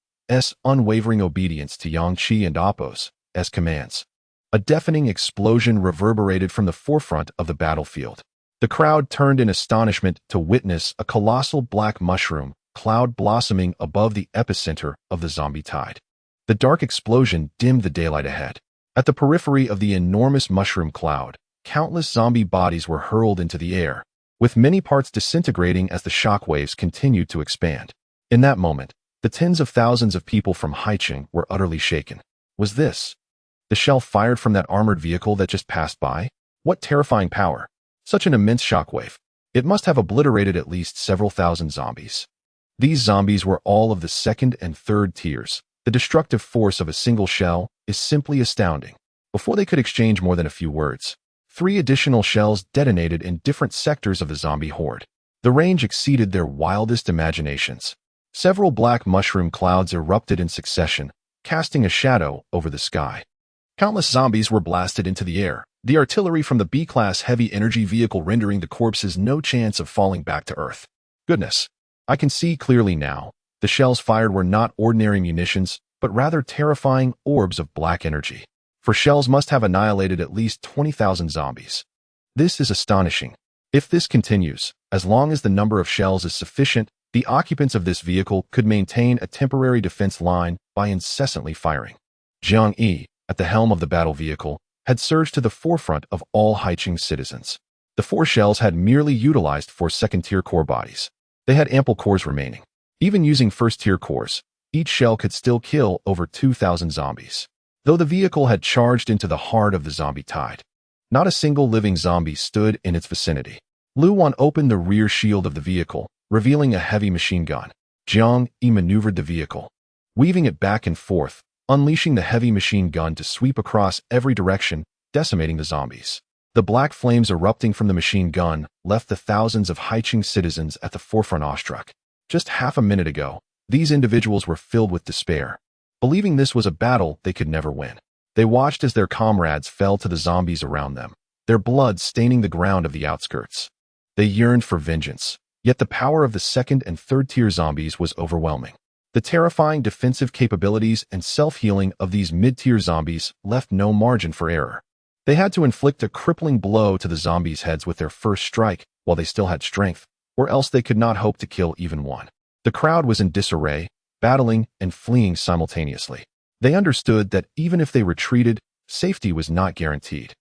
Speaker 1: unwavering obedience to Yang Qi and Appo's commands. A deafening explosion reverberated from the forefront of the battlefield. The crowd turned in astonishment to witness a colossal black mushroom cloud blossoming above the epicenter of the zombie tide. The dark explosion dimmed the daylight ahead. At the periphery of the enormous mushroom cloud, countless zombie bodies were hurled into the air, with many parts disintegrating as the shockwaves continued to expand. In that moment, the tens of thousands of people from Haicheng were utterly shaken. Was this the shell fired from that armored vehicle that just passed by? What terrifying power! Such an immense shockwave. It must have obliterated at least several thousand zombies. These zombies were all of the second and third tiers. The destructive force of a single shell is simply astounding. Before they could exchange more than a few words, 3 additional shells detonated in different sectors of the zombie horde. The range exceeded their wildest imaginations. Several black mushroom clouds erupted in succession, casting a shadow over the sky. Countless zombies were blasted into the air, the artillery from the B-class heavy energy vehicle rendering the corpses no chance of falling back to Earth. Goodness, I can see clearly now. The shells fired were not ordinary munitions, but rather terrifying orbs of black energy. For shells must have annihilated at least 20,000 zombies. This is astonishing. If this continues, as long as the number of shells is sufficient, the occupants of this vehicle could maintain a temporary defense line by incessantly firing. Jiang Yi, at the helm of the battle vehicle, had surged to the forefront of all Haicheng citizens. The 4 shells had merely utilized 4 second-tier core bodies. They had ample cores remaining. Even using first-tier cores, each shell could still kill over 2,000 zombies. Though the vehicle had charged into the heart of the zombie tide, not a single living zombie stood in its vicinity. Lu Wan opened the rear shield of the vehicle, revealing a heavy machine gun. Jiang Yi maneuvered the vehicle, weaving it back and forth, unleashing the heavy machine gun to sweep across every direction, decimating the zombies. The black flames erupting from the machine gun left the thousands of Haicheng citizens at the forefront awestruck. Just half a minute ago, these individuals were filled with despair, believing this was a battle they could never win. They watched as their comrades fell to the zombies around them, their blood staining the ground of the outskirts. They yearned for vengeance, yet the power of the second and third-tier zombies was overwhelming. The terrifying defensive capabilities and self-healing of these mid-tier zombies left no margin for error. They had to inflict a crippling blow to the zombies' heads with their first strike while they still had strength, or else they could not hope to kill even one. The crowd was in disarray, battling and fleeing simultaneously. They understood that even if they retreated, safety was not guaranteed.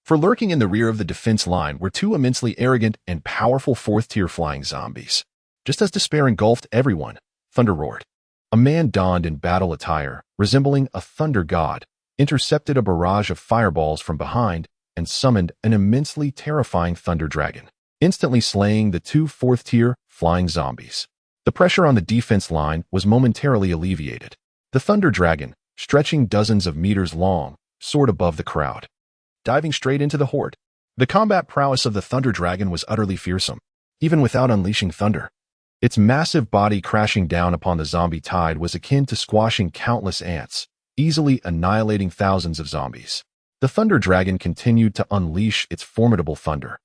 Speaker 1: For lurking in the rear of the defense line were 2 immensely arrogant and powerful 4th-tier flying zombies. Just as despair engulfed everyone, thunder roared. A man donned in battle attire, resembling a thunder god, intercepted a barrage of fireballs from behind and summoned an immensely terrifying thunder dragon, instantly slaying the 2 4th-tier flying zombies. The pressure on the defense line was momentarily alleviated. The thunder dragon, stretching dozens of meters long, soared above the crowd, diving straight into the horde. The combat prowess of the thunder dragon was utterly fearsome, even without unleashing thunder. Its massive body crashing down upon the zombie tide was akin to squashing countless ants, easily annihilating thousands of zombies. The thunder dragon continued to unleash its formidable thunder,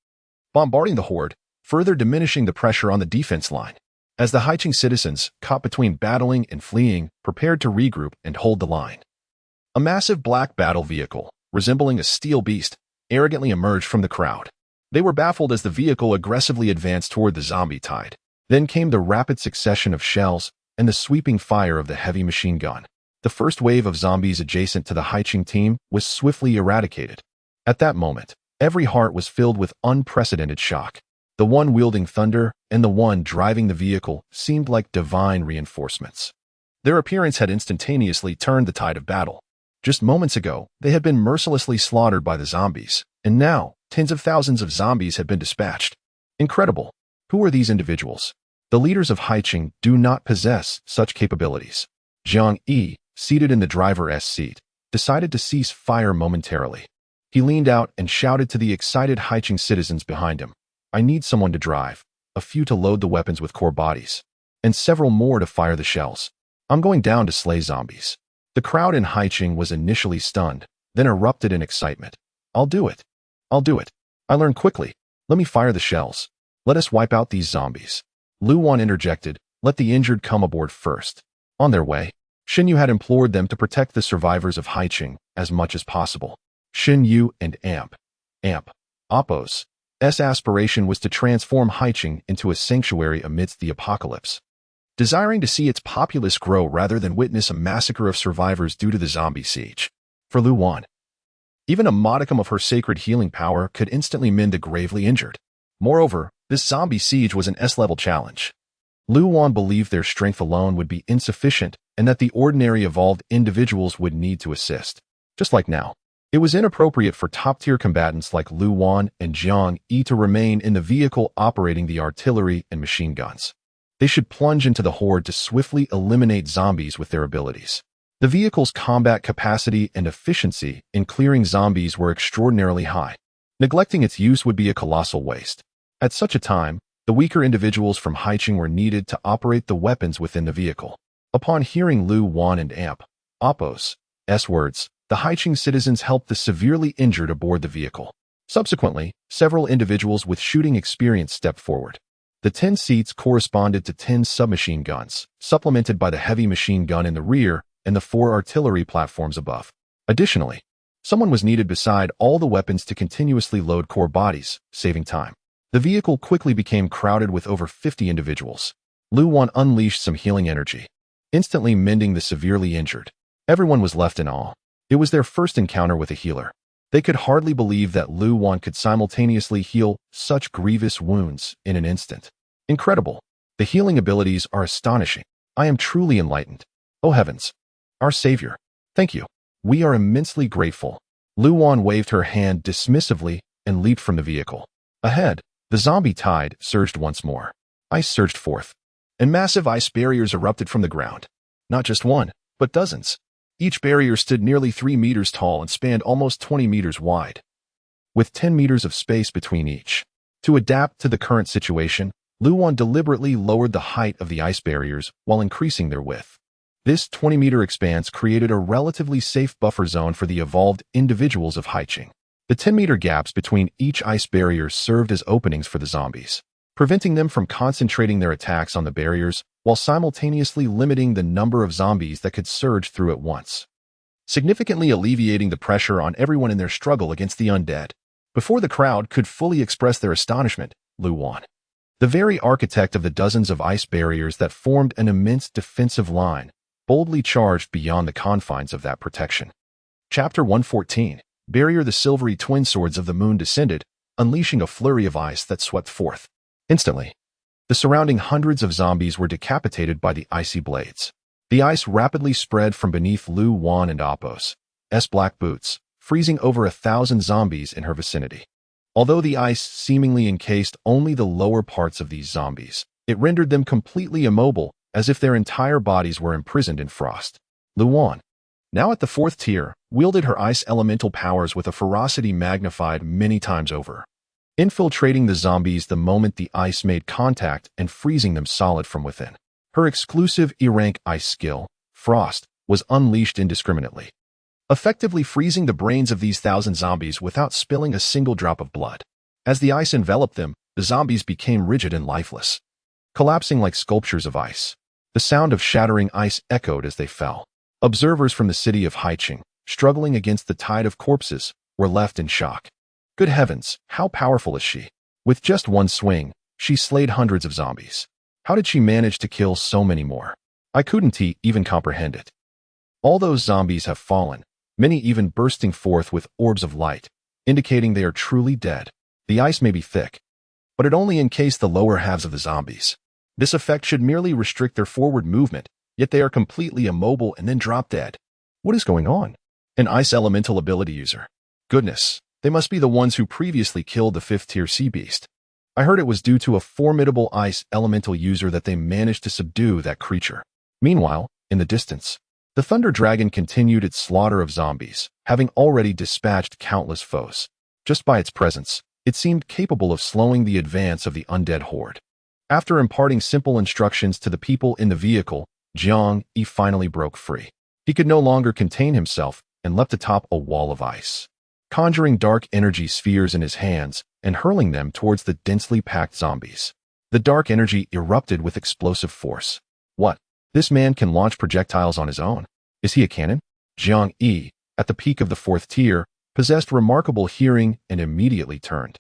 Speaker 1: bombarding the horde, further diminishing the pressure on the defense line. As the Haicheng citizens, caught between battling and fleeing, prepared to regroup and hold the line, a massive black battle vehicle, resembling a steel beast, arrogantly emerged from the crowd. They were baffled as the vehicle aggressively advanced toward the zombie tide. Then came the rapid succession of shells and the sweeping fire of the heavy machine gun. The first wave of zombies adjacent to the Haicheng team was swiftly eradicated. At that moment, every heart was filled with unprecedented shock. The one wielding thunder and the one driving the vehicle seemed like divine reinforcements. Their appearance had instantaneously turned the tide of battle. Just moments ago, they had been mercilessly slaughtered by the zombies, and now, tens of thousands of zombies had been dispatched. Incredible. Who are these individuals? The leaders of Haicheng do not possess such capabilities. Jiang Yi, seated in the driver's seat, decided to cease fire momentarily. He leaned out and shouted to the excited Haiching citizens behind him, "I need someone to drive, a few to load the weapons with core bodies, and several more to fire the shells. I'm going down to slay zombies." The crowd in Haiching was initially stunned, then erupted in excitement. "I'll do it. I'll do it. I learn quickly. Let me fire the shells. Let us wipe out these zombies." Lu Wan interjected, "Let the injured come aboard first." On their way, Xin Yu had implored them to protect the survivors of Haiching as much as possible. Xin Yu and Appo's aspiration was to transform Haiching into a sanctuary amidst the apocalypse. Desiring to see its populace grow rather than witness a massacre of survivors due to the zombie siege. For Lu Wan, even a modicum of her sacred healing power could instantly mend the gravely injured. Moreover, this zombie siege was an S-level challenge. Lu Wan believed their strength alone would be insufficient and that the ordinary evolved individuals would need to assist. Just like now, it was inappropriate for top-tier combatants like Lu Wan and Jiang Yi to remain in the vehicle operating the artillery and machine guns. They should plunge into the horde to swiftly eliminate zombies with their abilities. The vehicle's combat capacity and efficiency in clearing zombies were extraordinarily high. Neglecting its use would be a colossal waste. At such a time, the weaker individuals from Haiching were needed to operate the weapons within the vehicle. Upon hearing Lu Wan and Appo's words, the Haiching citizens helped the severely injured aboard the vehicle. Subsequently, several individuals with shooting experience stepped forward. The 10 seats corresponded to 10 submachine guns, supplemented by the heavy machine gun in the rear and the 4 artillery platforms above. Additionally, someone was needed beside all the weapons to continuously load core bodies, saving time. The vehicle quickly became crowded with over 50 individuals. Lu Wan unleashed some healing energy, instantly mending the severely injured. Everyone was left in awe. It was their first encounter with a healer. They could hardly believe that Lu Wan could simultaneously heal such grievous wounds in an instant. Incredible. The healing abilities are astonishing. I am truly enlightened. Oh heavens. Our savior. Thank you. We are immensely grateful. Lu Wan waved her hand dismissively and leaped from the vehicle. Ahead, the zombie tide surged once more. Ice surged forth, and massive ice barriers erupted from the ground. Not just one, but dozens. Each barrier stood nearly 3 meters tall and spanned almost 20 meters wide, with 10 meters of space between each. To adapt to the current situation, Lu Wan deliberately lowered the height of the ice barriers while increasing their width. This 20-meter expanse created a relatively safe buffer zone for the evolved individuals of Haiching. The 10-meter gaps between each ice barrier served as openings for the zombies, preventing them from concentrating their attacks on the barriers while simultaneously limiting the number of zombies that could surge through at once, significantly alleviating the pressure on everyone in their struggle against the undead. Before the crowd could fully express their astonishment, Lu Wan, the very architect of the dozens of ice barriers that formed an immense defensive line, boldly charged beyond the confines of that protection. Chapter 114. Barrier. The silvery twin swords of the moon descended, unleashing a flurry of ice that swept forth. Instantly, the surrounding hundreds of zombies were decapitated by the icy blades. The ice rapidly spread from beneath Lu Wan and Appo's black boots, freezing over 1,000 zombies in her vicinity. Although the ice seemingly encased only the lower parts of these zombies, it rendered them completely immobile, as if their entire bodies were imprisoned in frost. Lu Wan, now at the 4th tier, wielded her ice elemental powers with a ferocity magnified many times over, infiltrating the zombies the moment the ice made contact and freezing them solid from within. Her exclusive E-rank ice skill, Frost, was unleashed indiscriminately, effectively freezing the brains of these 1,000 zombies without spilling a single drop of blood. As the ice enveloped them, the zombies became rigid and lifeless, collapsing like sculptures of ice. The sound of shattering ice echoed as they fell. Observers from the city of Haiching, struggling against the tide of corpses, were left in shock. Good heavens, how powerful is she? With just one swing, she slayed hundreds of zombies. How did she manage to kill so many more? I couldn't even comprehend it. All those zombies have fallen, many even bursting forth with orbs of light, indicating they are truly dead. The ice may be thick, but it only encased the lower halves of the zombies. This effect should merely restrict their forward movement, yet they are completely immobile and then drop dead. What is going on? An ice elemental ability user. Goodness, they must be the ones who previously killed the 5th-tier sea beast. I heard it was due to a formidable ice elemental user that they managed to subdue that creature. Meanwhile, in the distance, The Thunder Dragon continued its slaughter of zombies, having already dispatched countless foes. Just by its presence, it seemed capable of slowing the advance of the undead horde. After imparting simple instructions to the people in the vehicle, Jiang Yi finally broke free. He could no longer contain himself and leapt atop a wall of ice, conjuring dark energy spheres in his hands and hurling them towards the densely packed zombies. The dark energy erupted with explosive force. What? This man can launch projectiles on his own. Is he a cannon? Jiang Yi, at the peak of the 4th tier, possessed remarkable hearing and immediately turned,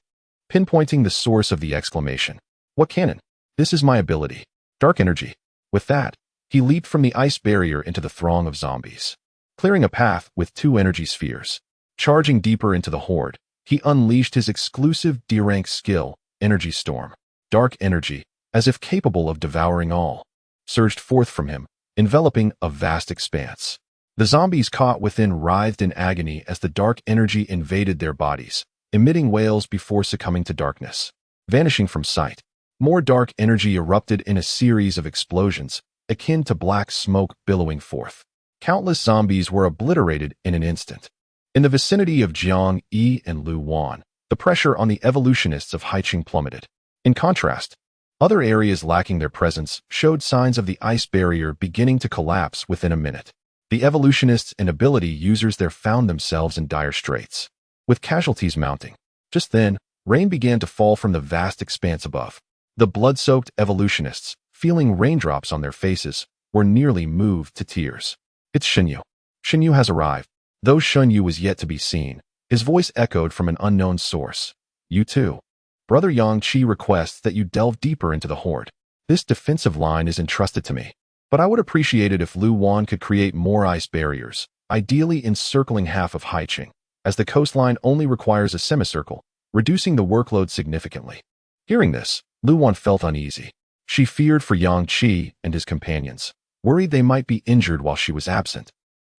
Speaker 1: pinpointing the source of the exclamation. What cannon? This is my ability. Dark energy. With that, he leaped from the ice barrier into the throng of zombies, clearing a path with 2 energy spheres. Charging deeper into the horde, he unleashed his exclusive D-rank skill, Energy Storm. Dark energy, as if capable of devouring all, surged forth from him, enveloping a vast expanse. The zombies caught within writhed in agony as the dark energy invaded their bodies, emitting wails before succumbing to darkness. Vanishing from sight, more dark energy erupted in a series of explosions, akin to black smoke billowing forth. Countless zombies were obliterated in an instant. In the vicinity of Jiang Yi and Lu Wan, the pressure on the evolutionists of Haiqing plummeted. In contrast, other areas lacking their presence showed signs of the ice barrier beginning to collapse within a minute. The evolutionists and ability users there found themselves in dire straits, with casualties mounting. Just then, rain began to fall from the vast expanse above. The blood-soaked evolutionists, feeling raindrops on their faces, were nearly moved to tears. It's Shenyu. Shenyu has arrived. Though Shenyu was yet to be seen, his voice echoed from an unknown source. You too. Brother Yang Qi requests that you delve deeper into the horde. This defensive line is entrusted to me, but I would appreciate it if Lu Wan could create more ice barriers, ideally encircling half of Haiqing, as the coastline only requires a semicircle, reducing the workload significantly. Hearing this, Lu Wan felt uneasy. She feared for Yang Qi and his companions, worried they might be injured while she was absent,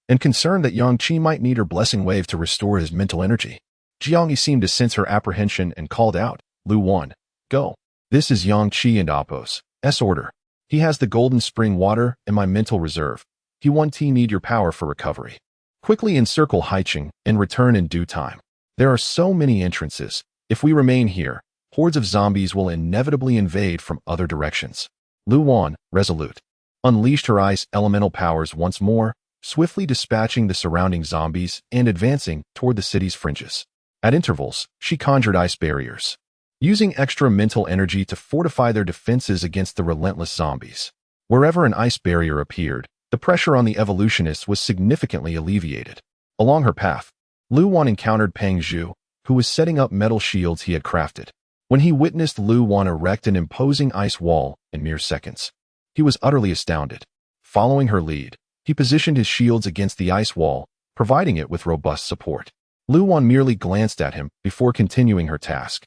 Speaker 1: and concerned that Yang Qi might need her blessing wave to restore his mental energy. Jiang Yi seemed to sense her apprehension and called out, Lu Wan, go. This is Yang Qi and Appo's order. He has the golden spring water and my mental reserve. He won't need your power for recovery. Quickly encircle Haiqing and return in due time. There are so many entrances. If we remain here, hordes of zombies will inevitably invade from other directions. Lu Wan, resolute, unleashed her ice elemental powers once more, swiftly dispatching the surrounding zombies and advancing toward the city's fringes. At intervals, she conjured ice barriers, using extra mental energy to fortify their defenses against the relentless zombies. Wherever an ice barrier appeared, the pressure on the evolutionists was significantly alleviated. Along her path, Lu Wan encountered Peng Zhu, who was setting up metal shields he had crafted. When he witnessed Lu Wan erect an imposing ice wall in mere seconds, he was utterly astounded. Following her lead, he positioned his shields against the ice wall, providing it with robust support. Lu Wan merely glanced at him before continuing her task,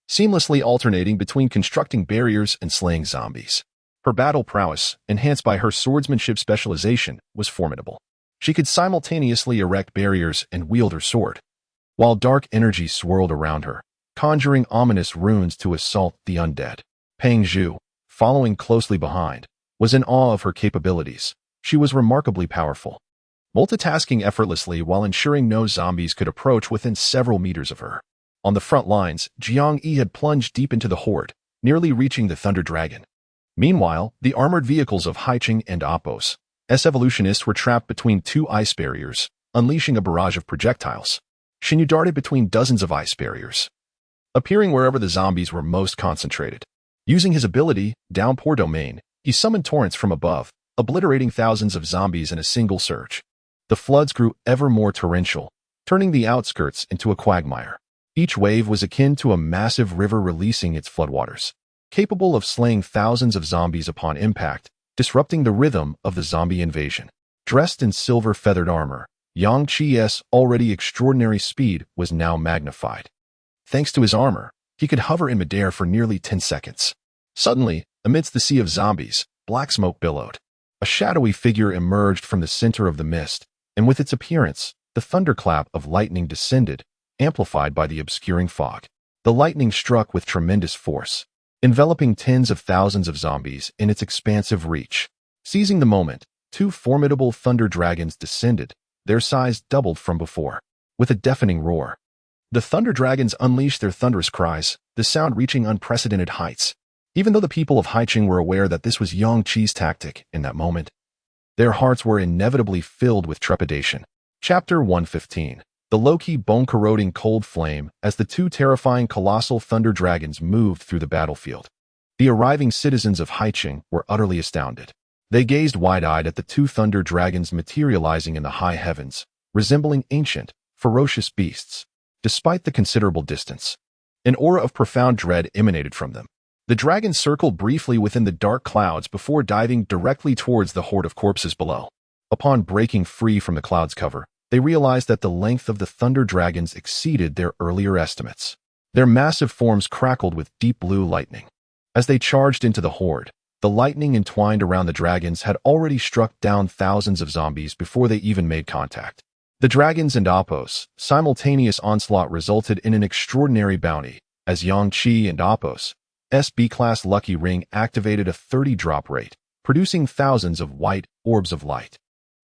Speaker 1: seamlessly alternating between constructing barriers and slaying zombies. Her battle prowess, enhanced by her swordsmanship specialization, was formidable. She could simultaneously erect barriers and wield her sword, while dark energy swirled around her, conjuring ominous runes to assault the undead. Peng Zhu, following closely behind, was in awe of her capabilities. She was remarkably powerful, multitasking effortlessly while ensuring no zombies could approach within several meters of her. On the front lines, Jiang Yi had plunged deep into the horde, nearly reaching the Thunder Dragon. Meanwhile, the armored vehicles of Haiqing and Appo's evolutionists were trapped between 2 ice barriers, unleashing a barrage of projectiles. Shenyu darted between dozens of ice barriers, appearing wherever the zombies were most concentrated. Using his ability, Downpour Domain, he summoned torrents from above, obliterating thousands of zombies in a single surge. The floods grew ever more torrential, turning the outskirts into a quagmire. Each wave was akin to a massive river releasing its floodwaters, capable of slaying thousands of zombies upon impact, disrupting the rhythm of the zombie invasion. Dressed in silver-feathered armor, Yang Qi's already extraordinary speed was now magnified. Thanks to his armor, he could hover in midair for nearly 10 seconds. Suddenly, amidst the sea of zombies, black smoke billowed. A shadowy figure emerged from the center of the mist, and with its appearance, the thunderclap of lightning descended, amplified by the obscuring fog. The lightning struck with tremendous force, enveloping tens of thousands of zombies in its expansive reach. Seizing the moment, two formidable thunder dragons descended, their size doubled from before. With a deafening roar, the thunder dragons unleashed their thunderous cries, the sound reaching unprecedented heights. Even though the people of Haicheng were aware that this was Yang Qi's tactic in that moment, their hearts were inevitably filled with trepidation. Chapter 115. The low-key bone-corroding cold flame as the two terrifying colossal thunder dragons moved through the battlefield. The arriving citizens of Haicheng were utterly astounded. They gazed wide-eyed at the two thunder dragons materializing in the high heavens, resembling ancient, ferocious beasts. Despite the considerable distance, an aura of profound dread emanated from them. The dragons circled briefly within the dark clouds before diving directly towards the horde of corpses below. Upon breaking free from the cloud's cover, they realized that the length of the thunder dragons exceeded their earlier estimates. Their massive forms crackled with deep blue lightning. As they charged into the horde, the lightning entwined around the dragons had already struck down thousands of zombies before they even made contact. The dragons and Appos' simultaneous onslaught resulted in an extraordinary bounty, as Yang Qi and Appos' B-class Lucky Ring activated a 30 drop rate, producing thousands of white orbs of light.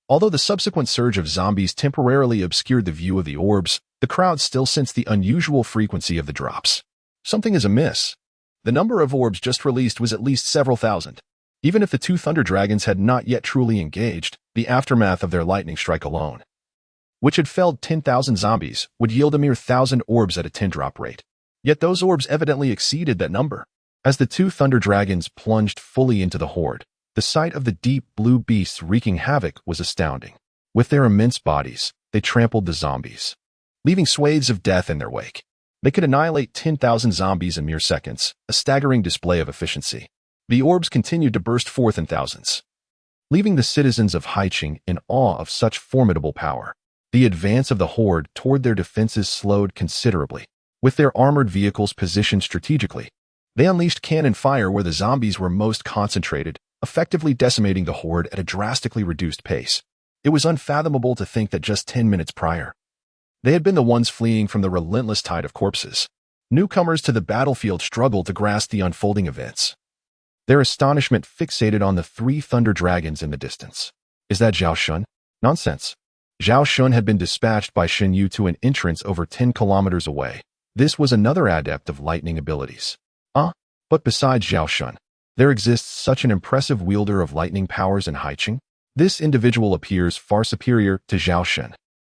Speaker 1: Although the subsequent surge of zombies temporarily obscured the view of the orbs, the crowd still sensed the unusual frequency of the drops. Something is amiss. The number of orbs just released was at least several thousand. Even if the two thunder dragons had not yet truly engaged, the aftermath of their lightning strike alone, which had felled 10,000 zombies, would yield a mere 1,000 orbs at a 10-drop rate. Yet those orbs evidently exceeded that number. As the two thunder dragons plunged fully into the horde, the sight of the deep blue beasts wreaking havoc was astounding. With their immense bodies, they trampled the zombies, leaving swathes of death in their wake. They could annihilate 10,000 zombies in mere seconds, a staggering display of efficiency. The orbs continued to burst forth in thousands, leaving the citizens of Haicheng in awe of such formidable power. The advance of the horde toward their defenses slowed considerably. With their armored vehicles positioned strategically, they unleashed cannon fire where the zombies were most concentrated, effectively decimating the horde at a drastically reduced pace. It was unfathomable to think that just 10 minutes prior, they had been the ones fleeing from the relentless tide of corpses. Newcomers to the battlefield struggled to grasp the unfolding events, their astonishment fixated on the three thunder dragons in the distance. Is that Zhao Shun? Nonsense. Zhao Shun had been dispatched by Shen Yu to an entrance over 10 kilometers away. This was another adept of lightning abilities. But besides Zhao Shun, there exists such an impressive wielder of lightning powers in Haicheng. This individual appears far superior to Zhao Shun.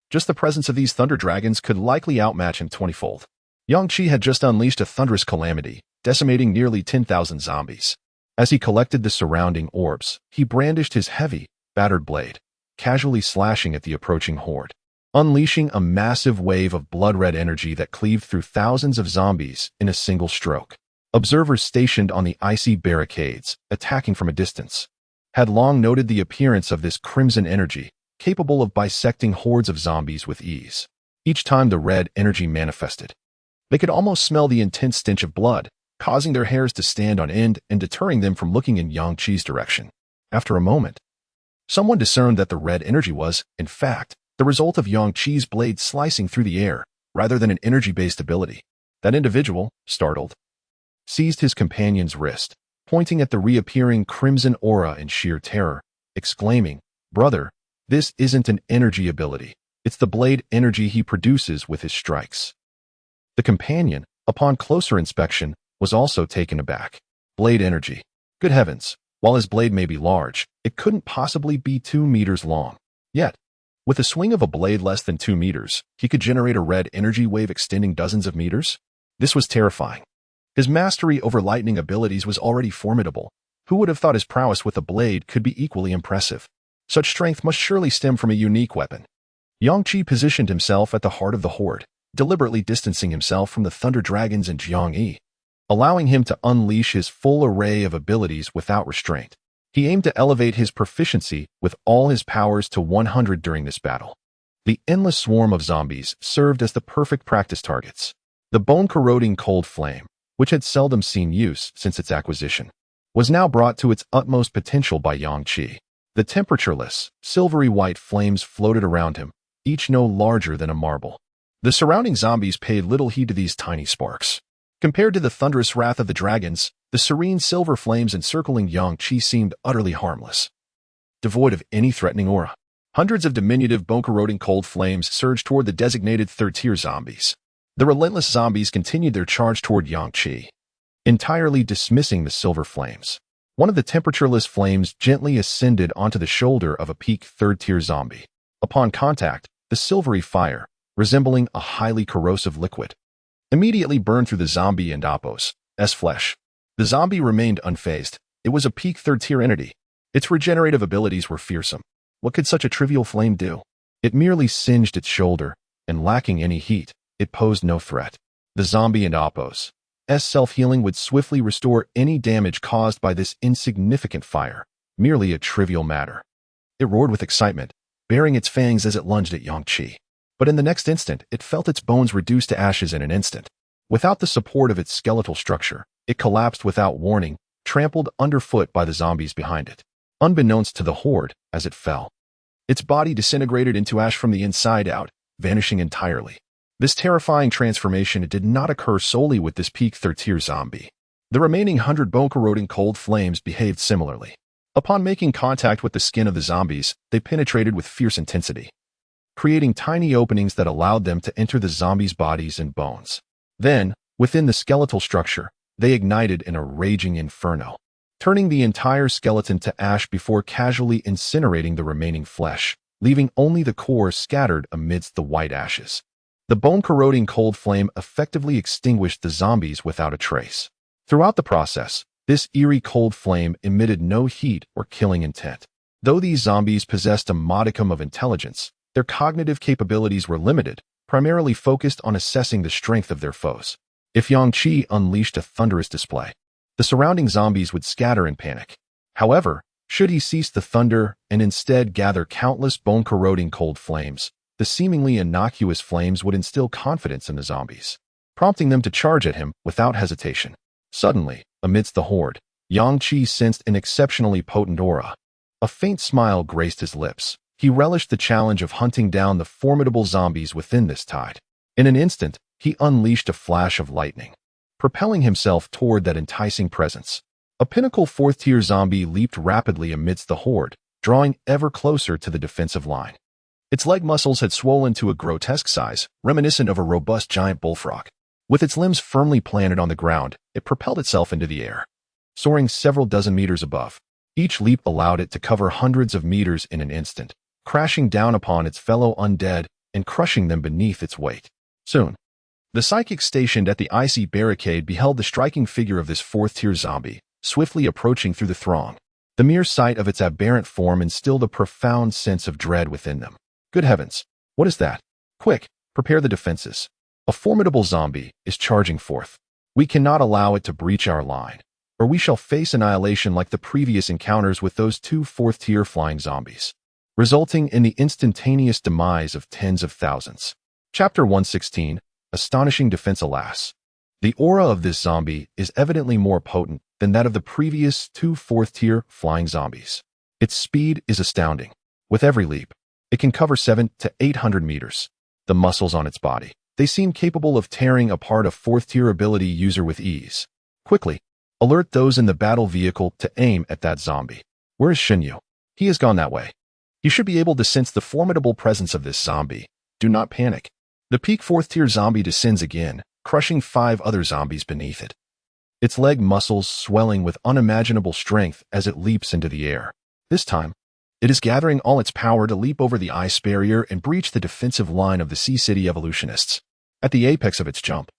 Speaker 1: Just the presence of these thunder dragons could likely outmatch him 20-fold. Yang Qi had just unleashed a thunderous calamity, decimating nearly 10,000 zombies. As he collected the surrounding orbs, he brandished his heavy, battered blade, casually slashing at the approaching horde, unleashing a massive wave of blood-red energy that cleaved through thousands of zombies in a single stroke. Observers stationed on the icy barricades, attacking from a distance, had long noted the appearance of this crimson energy, capable of bisecting hordes of zombies with ease. Each time the red energy manifested, they could almost smell the intense stench of blood, causing their hairs to stand on end and deterring them from looking in Yang Qi's direction. After a moment, someone discerned that the red energy was, in fact, the result of Yang Qi's blade slicing through the air, rather than an energy-based ability. That individual, startled, seized his companion's wrist, pointing at the reappearing crimson aura in sheer terror, exclaiming, "Brother, this isn't an energy ability. It's the blade energy he produces with his strikes." The companion, upon closer inspection, was also taken aback. Blade energy. Good heavens, while his blade may be large, it couldn't possibly be 2 meters long. Yet, with a swing of a blade less than 2 meters, he could generate a red energy wave extending dozens of meters? This was terrifying. His mastery over lightning abilities was already formidable. Who would have thought his prowess with a blade could be equally impressive? Such strength must surely stem from a unique weapon. Yang Qi positioned himself at the heart of the horde, deliberately distancing himself from the thunder dragons and Jiang Yi, allowing him to unleash his full array of abilities without restraint. He aimed to elevate his proficiency with all his powers to 100 during this battle. The endless swarm of zombies served as the perfect practice targets. The bone-corroding cold flame, which had seldom seen use since its acquisition, was now brought to its utmost potential by Yang Qi. The temperatureless, silvery white flames floated around him, each no larger than a marble. The surrounding zombies paid little heed to these tiny sparks. Compared to the thunderous wrath of the dragons, the serene silver flames encircling Yang Qi seemed utterly harmless. devoid of any threatening aura. Hundreds of diminutive bone-corroding cold flames surged toward the designated third-tier zombies. The relentless zombies continued their charge toward Yang Qi, entirely dismissing the silver flames. One of the temperatureless flames gently ascended onto the shoulder of a peak third-tier zombie. Upon contact, the silvery fire, resembling a highly corrosive liquid, immediately burned through the zombie and Oppo's flesh. The zombie remained unfazed. It was a peak third-tier entity. Its regenerative abilities were fearsome. What could such a trivial flame do? It merely singed its shoulder, and lacking any heat, it posed no threat. The zombie and Oppo's self-healing would swiftly restore any damage caused by this insignificant fire, merely a trivial matter. It roared with excitement, baring its fangs as it lunged at Yang Qi. But in the next instant, it felt its bones reduced to ashes in an instant. Without the support of its skeletal structure, it collapsed without warning, trampled underfoot by the zombies behind it. Unbeknownst to the horde, as it fell, its body disintegrated into ash from the inside out, vanishing entirely. This terrifying transformation did not occur solely with this peak third-tier zombie. The remaining 100 bone-corroding cold flames behaved similarly. Upon making contact with the skin of the zombies, they penetrated with fierce intensity, creating tiny openings that allowed them to enter the zombies' bodies and bones. Then, within the skeletal structure, they ignited in a raging inferno, turning the entire skeleton to ash before casually incinerating the remaining flesh, leaving only the core scattered amidst the white ashes. The bone-corroding cold flame effectively extinguished the zombies without a trace. Throughout the process, this eerie cold flame emitted no heat or killing intent. Though these zombies possessed a modicum of intelligence, their cognitive capabilities were limited, primarily focused on assessing the strength of their foes. If Yang Qi unleashed a thunderous display, the surrounding zombies would scatter in panic. However, should he cease the thunder and instead gather countless bone-corroding cold flames, the seemingly innocuous flames would instill confidence in the zombies, prompting them to charge at him without hesitation. Suddenly, amidst the horde, Yang Qi sensed an exceptionally potent aura. A faint smile graced his lips. He relished the challenge of hunting down the formidable zombies within this tide. In an instant, he unleashed a flash of lightning, propelling himself toward that enticing presence. A pinnacle fourth-tier zombie leaped rapidly amidst the horde, drawing ever closer to the defensive line. Its leg muscles had swollen to a grotesque size, reminiscent of a robust giant bullfrog. With its limbs firmly planted on the ground, it propelled itself into the air, soaring several dozen meters above. Each leap allowed it to cover hundreds of meters in an instant, crashing down upon its fellow undead and crushing them beneath its weight. Soon, the psychic stationed at the icy barricade beheld the striking figure of this fourth-tier zombie, swiftly approaching through the throng. The mere sight of its aberrant form instilled a profound sense of dread within them. Good heavens, what is that? Quick, prepare the defenses. A formidable zombie is charging forth. We cannot allow it to breach our line, or we shall face annihilation like the previous encounters with those two fourth-tier flying zombies, resulting in the instantaneous demise of tens of thousands. Chapter 116, Astonishing Defense. Alas, the aura of this zombie is evidently more potent than that of the previous two fourth-tier flying zombies. Its speed is astounding. With every leap, it can cover 700 to 800 meters. The muscles on its body, they seem capable of tearing apart a fourth-tier ability user with ease. Quickly, alert those in the battle vehicle to aim at that zombie. Where is Shinyu? He has gone that way. You should be able to sense the formidable presence of this zombie. Do not panic. The peak fourth-tier zombie descends again, crushing 5 other zombies beneath it, its leg muscles swelling with unimaginable strength as it leaps into the air. This time, it is gathering all its power to leap over the ice barrier and breach the defensive line of the Sea City evolutionists. At the apex of its jump,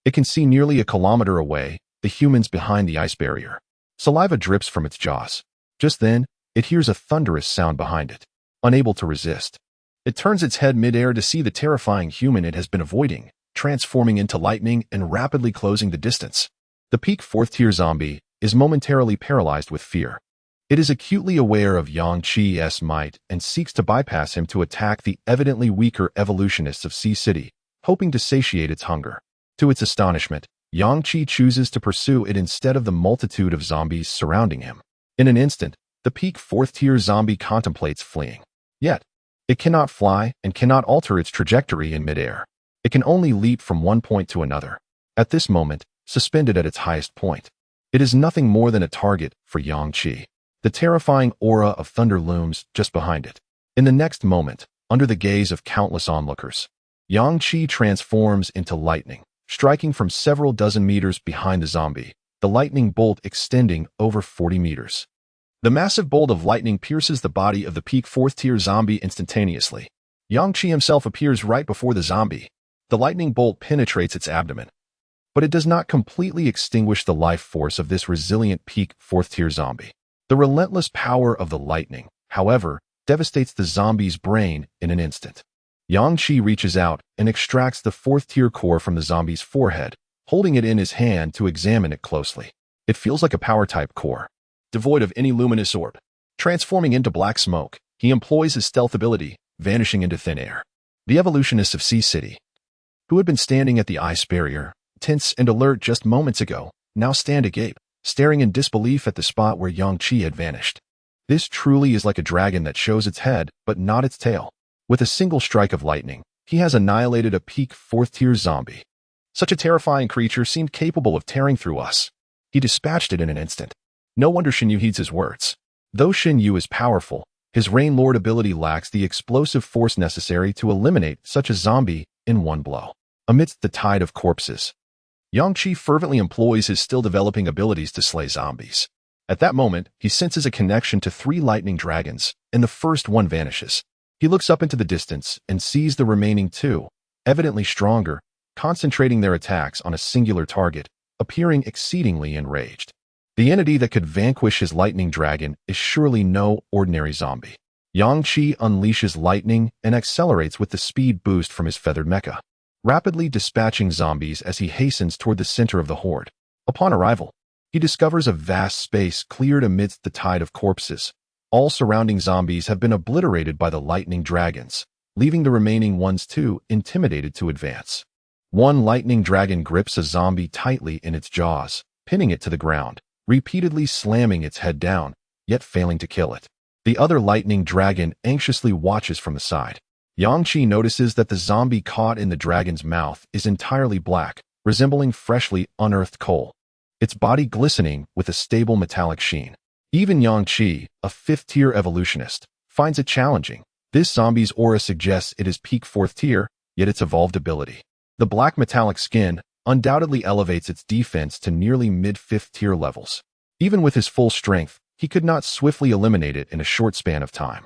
Speaker 1: it can see nearly a kilometer away the humans behind the ice barrier. Saliva drips from its jaws. Just then, it hears a thunderous sound behind it. Unable to resist, it turns its head mid-air to see the terrifying human it has been avoiding, transforming into lightning and rapidly closing the distance. The peak fourth-tier zombie is momentarily paralyzed with fear. It is acutely aware of Yang Qi's might and seeks to bypass him to attack the evidently weaker evolutionists of Sea City, hoping to satiate its hunger. To its astonishment, Yang Qi chooses to pursue it instead of the multitude of zombies surrounding him. In an instant, the peak fourth-tier zombie contemplates fleeing. Yet, it cannot fly and cannot alter its trajectory in midair. It can only leap from one point to another. At this moment, suspended at its highest point, it is nothing more than a target for Yang Qi. The terrifying aura of thunder looms just behind it. In the next moment, under the gaze of countless onlookers, Yang Qi transforms into lightning, striking from several dozen meters behind the zombie, the lightning bolt extending over 40 meters. The massive bolt of lightning pierces the body of the peak 4th-tier zombie instantaneously. Yang Qi himself appears right before the zombie. The lightning bolt penetrates its abdomen, but it does not completely extinguish the life force of this resilient peak 4th-tier zombie. The relentless power of the lightning, however, devastates the zombie's brain in an instant. Yang Qi reaches out and extracts the 4th-tier core from the zombie's forehead, holding it in his hand to examine it closely. It feels like a power-type core, devoid of any luminous orb. Transforming into black smoke, he employs his stealth ability, vanishing into thin air. The evolutionists of Sea City, who had been standing at the ice barrier, tense and alert just moments ago, now stand agape, staring in disbelief at the spot where Yang Qi had vanished. This truly is like a dragon that shows its head, but not its tail. With a single strike of lightning, he has annihilated a peak 4th-tier zombie. Such a terrifying creature seemed capable of tearing through us. He dispatched it in an instant. No wonder Shin Yu heeds his words. Though Shin Yu is powerful, his Rain Lord ability lacks the explosive force necessary to eliminate such a zombie in one blow. Amidst the tide of corpses, Yang Qi fervently employs his still-developing abilities to slay zombies. At that moment, he senses a connection to 3 lightning dragons, and the first one vanishes. He looks up into the distance and sees the remaining 2, evidently stronger, concentrating their attacks on a singular target, appearing exceedingly enraged. The entity that could vanquish his lightning dragon is surely no ordinary zombie. Yang Qi unleashes lightning and accelerates with the speed boost from his feathered mecha, rapidly dispatching zombies as he hastens toward the center of the horde. Upon arrival, he discovers a vast space cleared amidst the tide of corpses. All surrounding zombies have been obliterated by the lightning dragons, leaving the remaining ones too intimidated to advance. One lightning dragon grips a zombie tightly in its jaws, pinning it to the ground, repeatedly slamming its head down, yet failing to kill it. The other lightning dragon anxiously watches from the side. Yang Qi notices that the zombie caught in the dragon's mouth is entirely black, resembling freshly unearthed coal, its body glistening with a stable metallic sheen. Even Yang Qi, a 5th-tier evolutionist, finds it challenging. This zombie's aura suggests it is peak 4th tier, yet its evolved ability. The black metallic skin undoubtedly elevates its defense to nearly mid-5th tier levels. Even with his full strength, he could not swiftly eliminate it in a short span of time.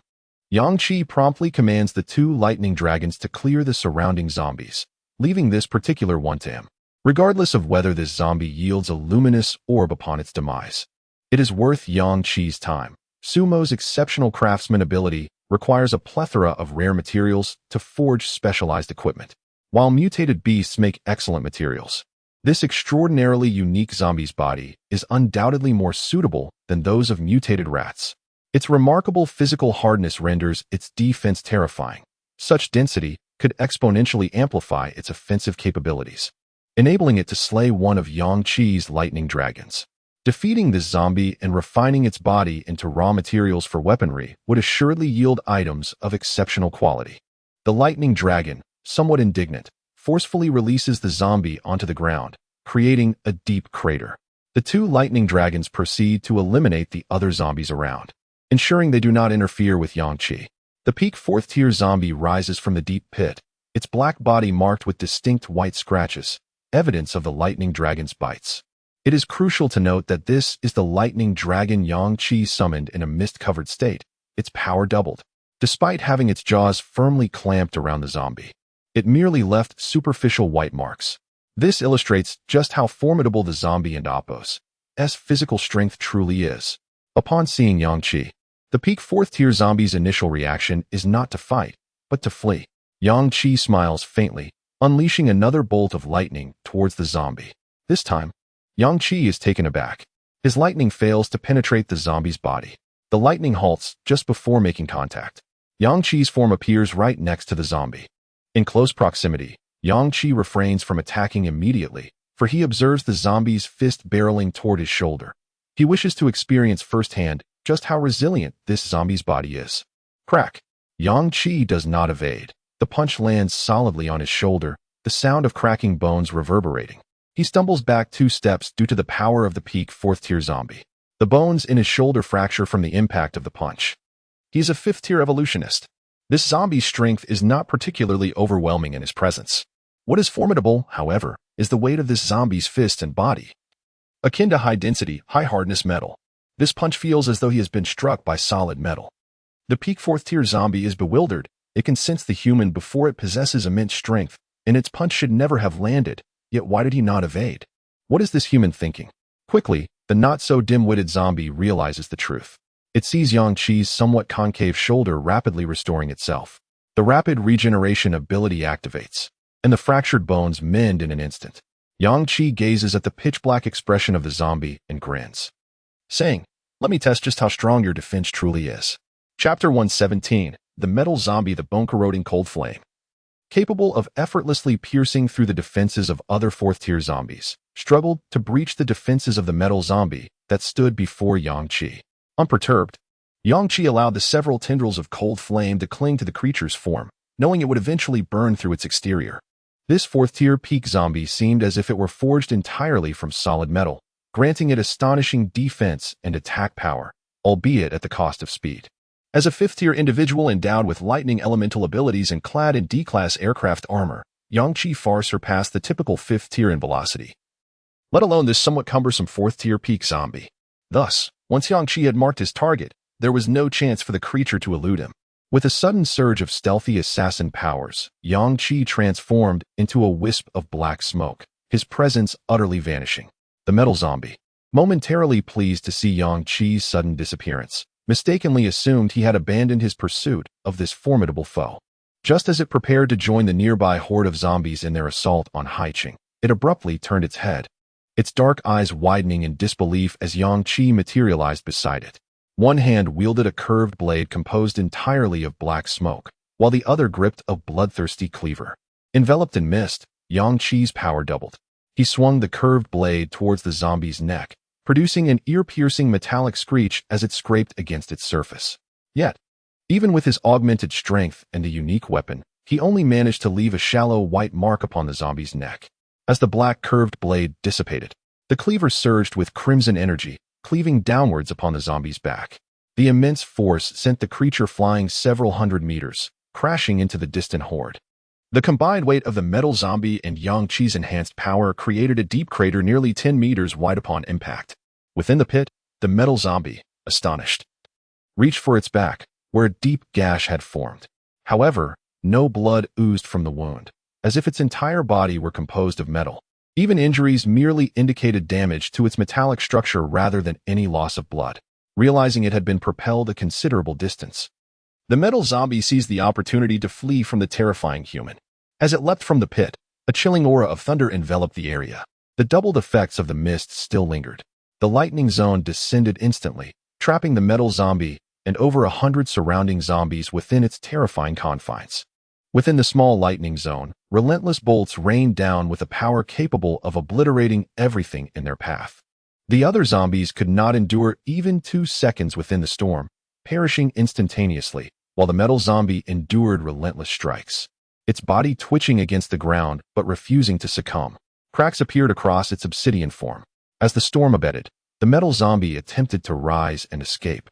Speaker 1: Yang Qi promptly commands the 2 lightning dragons to clear the surrounding zombies, leaving this particular one to him. Regardless of whether this zombie yields a luminous orb upon its demise, it is worth Yang Qi's time. Sumo's exceptional craftsman ability requires a plethora of rare materials to forge specialized equipment, while mutated beasts make excellent materials. This extraordinarily unique zombie's body is undoubtedly more suitable than those of mutated rats. Its remarkable physical hardness renders its defense terrifying. Such density could exponentially amplify its offensive capabilities, enabling it to slay one of Yang Qi's lightning dragons. Defeating this zombie and refining its body into raw materials for weaponry would assuredly yield items of exceptional quality. The lightning dragon, somewhat indignant, forcefully releases the zombie onto the ground, creating a deep crater. The 2 lightning dragons proceed to eliminate the other zombies around, ensuring they do not interfere with Yang Qi. The peak 4th tier zombie rises from the deep pit, its black body marked with distinct white scratches, evidence of the lightning dragon's bites. It is crucial to note that this is the lightning dragon Yang Qi summoned in a mist-covered state. Its power doubled. Despite having its jaws firmly clamped around the zombie, it merely left superficial white marks. This illustrates just how formidable the zombie and Apos' physical strength truly is. Upon seeing Yang Qi, the peak 4th tier zombie's initial reaction is not to fight, but to flee. Yang Qi smiles faintly, unleashing another bolt of lightning towards the zombie. This time, Yang Qi is taken aback. His lightning fails to penetrate the zombie's body. The lightning halts just before making contact. Yang Qi's form appears right next to the zombie. In close proximity, Yang Qi refrains from attacking immediately, for he observes the zombie's fist barreling toward his shoulder. He wishes to experience firsthand just how resilient this zombie's body is. Crack! Yang Qi does not evade. The punch lands solidly on his shoulder, the sound of cracking bones reverberating. He stumbles back 2 steps due to the power of the peak 4th tier zombie. The bones in his shoulder fracture from the impact of the punch. He is a fifth-tier evolutionist. This zombie's strength is not particularly overwhelming in his presence. What is formidable, however, is the weight of this zombie's fist and body. Akin to high-density, high-hardness metal, this punch feels as though he has been struck by solid metal. The peak fourth-tier zombie is bewildered. It can sense the human before it possesses immense strength, and its punch should never have landed, yet why did he not evade? What is this human thinking? Quickly, the not-so-dim-witted zombie realizes the truth. It sees Yang Qi's somewhat concave shoulder rapidly restoring itself. The rapid regeneration ability activates, and the fractured bones mend in an instant. Yang Qi gazes at the pitch-black expression of the zombie and grins, saying, "Let me test just how strong your defense truly is." Chapter 117, The Metal Zombie, the Bone-Corroding Cold Flame. Capable of effortlessly piercing through the defenses of other fourth-tier zombies, struggled to breach the defenses of the metal zombie that stood before Yang Qi. Unperturbed, Yang Qi allowed the several tendrils of cold flame to cling to the creature's form, knowing it would eventually burn through its exterior. This fourth-tier peak zombie seemed as if it were forged entirely from solid metal, granting it astonishing defense and attack power, albeit at the cost of speed. As a fifth-tier individual endowed with lightning elemental abilities and clad in D-class aircraft armor, Yang Qi far surpassed the typical fifth-tier in velocity, let alone this somewhat cumbersome fourth-tier peak zombie. Thus, once Yang Qi had marked his target, there was no chance for the creature to elude him. With a sudden surge of stealthy assassin powers, Yang Qi transformed into a wisp of black smoke, his presence utterly vanishing. The metal zombie, momentarily pleased to see Yang Qi's sudden disappearance, mistakenly assumed he had abandoned his pursuit of this formidable foe. Just as it prepared to join the nearby horde of zombies in their assault on Haiqing, it abruptly turned its head, its dark eyes widening in disbelief as Yang Qi materialized beside it. One hand wielded a curved blade composed entirely of black smoke, while the other gripped a bloodthirsty cleaver. Enveloped in mist, Yang Qi's power doubled. He swung the curved blade towards the zombie's neck, producing an ear-piercing metallic screech as it scraped against its surface. Yet, even with his augmented strength and a unique weapon, he only managed to leave a shallow white mark upon the zombie's neck. As the black curved blade dissipated, the cleaver surged with crimson energy, cleaving downwards upon the zombie's back. The immense force sent the creature flying several hundred meters, crashing into the distant horde. The combined weight of the metal zombie and Yang Qi's enhanced power created a deep crater nearly 10 meters wide upon impact. Within the pit, the metal zombie, astonished, reached for its back, where a deep gash had formed. However, no blood oozed from the wound, as if its entire body were composed of metal. Even injuries merely indicated damage to its metallic structure rather than any loss of blood. Realizing it had been propelled a considerable distance, the metal zombie seized the opportunity to flee from the terrifying human. As it leapt from the pit, a chilling aura of thunder enveloped the area. The doubled effects of the mist still lingered. The lightning zone descended instantly, trapping the metal zombie and over 100 surrounding zombies within its terrifying confines. Within the small lightning zone, relentless bolts rained down with a power capable of obliterating everything in their path. The other zombies could not endure even 2 seconds within the storm, perishing instantaneously, while the metal zombie endured relentless strikes, its body twitching against the ground but refusing to succumb. Cracks appeared across its obsidian form. As the storm abated, the metal zombie attempted to rise and escape,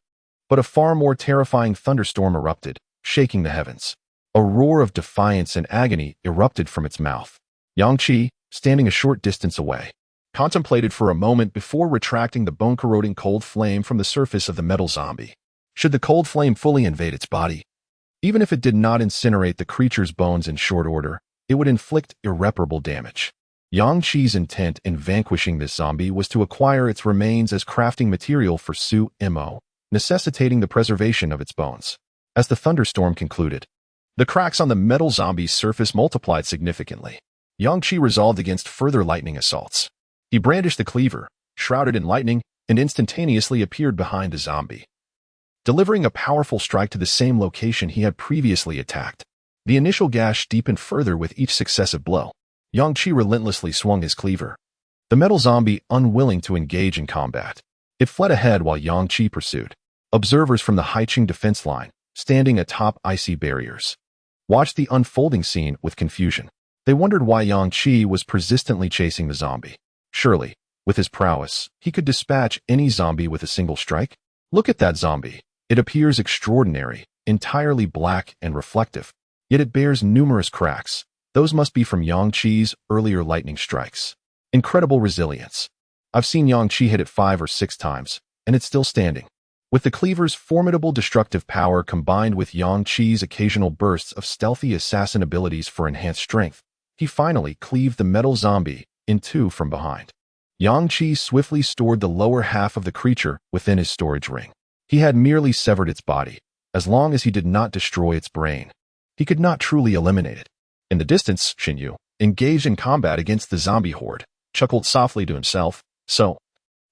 Speaker 1: but a far more terrifying thunderstorm erupted, shaking the heavens. A roar of defiance and agony erupted from its mouth. Yang Qi, standing a short distance away, contemplated for a moment before retracting the bone-corroding cold flame from the surface of the metal zombie. Should the cold flame fully invade its body? Even if it did not incinerate the creature's bones in short order, it would inflict irreparable damage. Yang Qi's intent in vanquishing this zombie was to acquire its remains as crafting material for Su-Mo, necessitating the preservation of its bones. As the thunderstorm concluded, the cracks on the metal zombie's surface multiplied significantly. Yang Qi resolved against further lightning assaults. He brandished the cleaver, shrouded in lightning, and instantaneously appeared behind the zombie, delivering a powerful strike to the same location he had previously attacked. The initial gash deepened further with each successive blow. Yang Qi relentlessly swung his cleaver, the metal zombie unwilling to engage in combat. It fled ahead while Yang Qi pursued. Observers from the Haiqing defense line, standing atop icy barriers, watched the unfolding scene with confusion. They wondered why Yang Qi was persistently chasing the zombie. Surely, With his prowess, he could dispatch any zombie with a single strike. Look at that zombie. It appears extraordinary, entirely black and reflective. Yet it bears numerous cracks. Those must be from Yang Qi's earlier lightning strikes. Incredible resilience. I've seen Yang Qi hit it 5 or 6 times, and it's still standing. With the cleaver's formidable destructive power combined with Yang Qi's occasional bursts of stealthy assassin abilities for enhanced strength, he finally cleaved the metal zombie in 2 from behind. Yang Qi swiftly stored the lower half of the creature within his storage ring. He had merely severed its body. As long as he did not destroy its brain, he could not truly eliminate it. In the distance, Xinyu, engaged in combat against the zombie horde, chuckled softly to himself. So,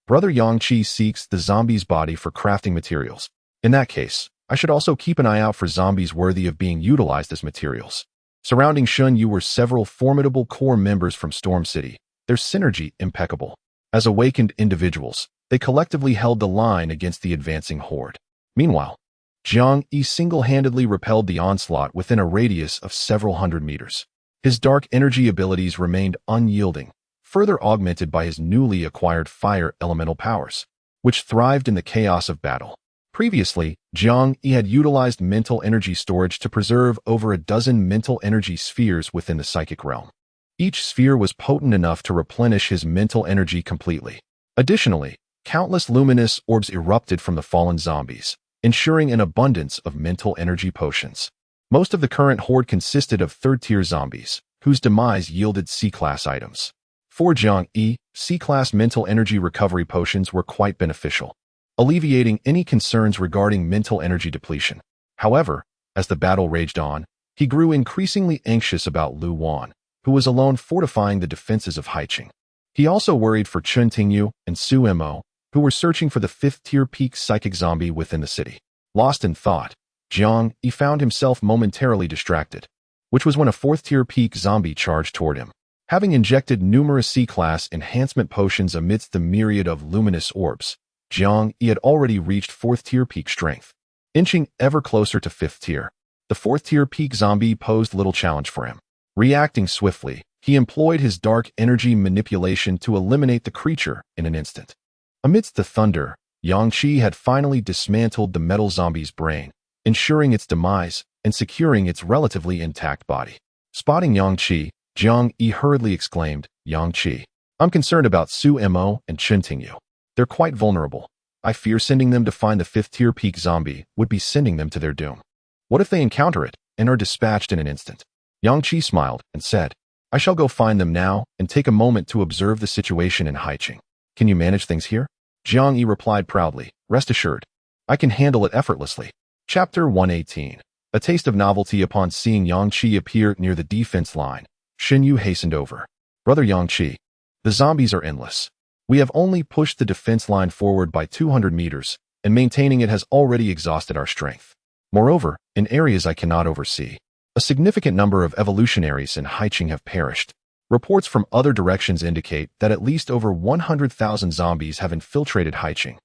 Speaker 1: Brother Yang Qi seeks the zombie's body for crafting materials. In that case, I should also keep an eye out for zombies worthy of being utilized as materials. Surrounding Xinyu were several formidable core members from Storm City, their synergy impeccable. As awakened individuals, they collectively held the line against the advancing horde. Meanwhile, Jiang Yi single-handedly repelled the onslaught within a radius of several hundred meters. His dark energy abilities remained unyielding, further augmented by his newly acquired fire elemental powers, which thrived in the chaos of battle. Previously, Jiang Yi had utilized mental energy storage to preserve over a dozen mental energy spheres within the psychic realm. Each sphere was potent enough to replenish his mental energy completely. Additionally, countless luminous orbs erupted from the fallen zombies, ensuring an abundance of mental energy potions. Most of the current horde consisted of third-tier zombies, whose demise yielded C-class items. For Jiang Yi, C-class mental energy recovery potions were quite beneficial, alleviating any concerns regarding mental energy depletion. However, as the battle raged on, he grew increasingly anxious about Lu Wan, who was alone fortifying the defenses of Haiqing. He also worried for Chun Tingyu and Su Mo, who were searching for the 5th-tier peak psychic zombie within the city. Lost in thought, Jiang Yi found himself momentarily distracted, which was when a 4th-tier peak zombie charged toward him. Having injected numerous C-class enhancement potions amidst the myriad of luminous orbs, Jiang Yi had already reached 4th-tier peak strength. Inching ever closer to 5th tier, the 4th-tier peak zombie posed little challenge for him. Reacting swiftly, he employed his dark energy manipulation to eliminate the creature in an instant. Amidst the thunder, Yang Qi had finally dismantled the metal zombie's brain, ensuring its demise and securing its relatively intact body. Spotting Yang Qi, Jiang Yi hurriedly exclaimed, "Yang Qi, I'm concerned about Su Mo and Chun Tingyu. They're quite vulnerable. I fear sending them to find the 5th-tier peak zombie would be sending them to their doom. What if they encounter it and are dispatched in an instant?" Yang Qi smiled and said, "I shall go find them now and take a moment to observe the situation in Haiqing. Can you manage things here?" Jiang Yi replied proudly, "Rest assured, I can handle it effortlessly." Chapter 118. A taste of novelty. Upon seeing Yang Qi appear near the defense line, Xinyu hastened over. "Brother Yang Qi, the zombies are endless. We have only pushed the defense line forward by 200 meters, and maintaining it has already exhausted our strength. Moreover, in areas I cannot oversee, a significant number of evolutionaries in Haiqing have perished. Reports from other directions indicate that at least over 100,000 zombies have infiltrated Haiqing,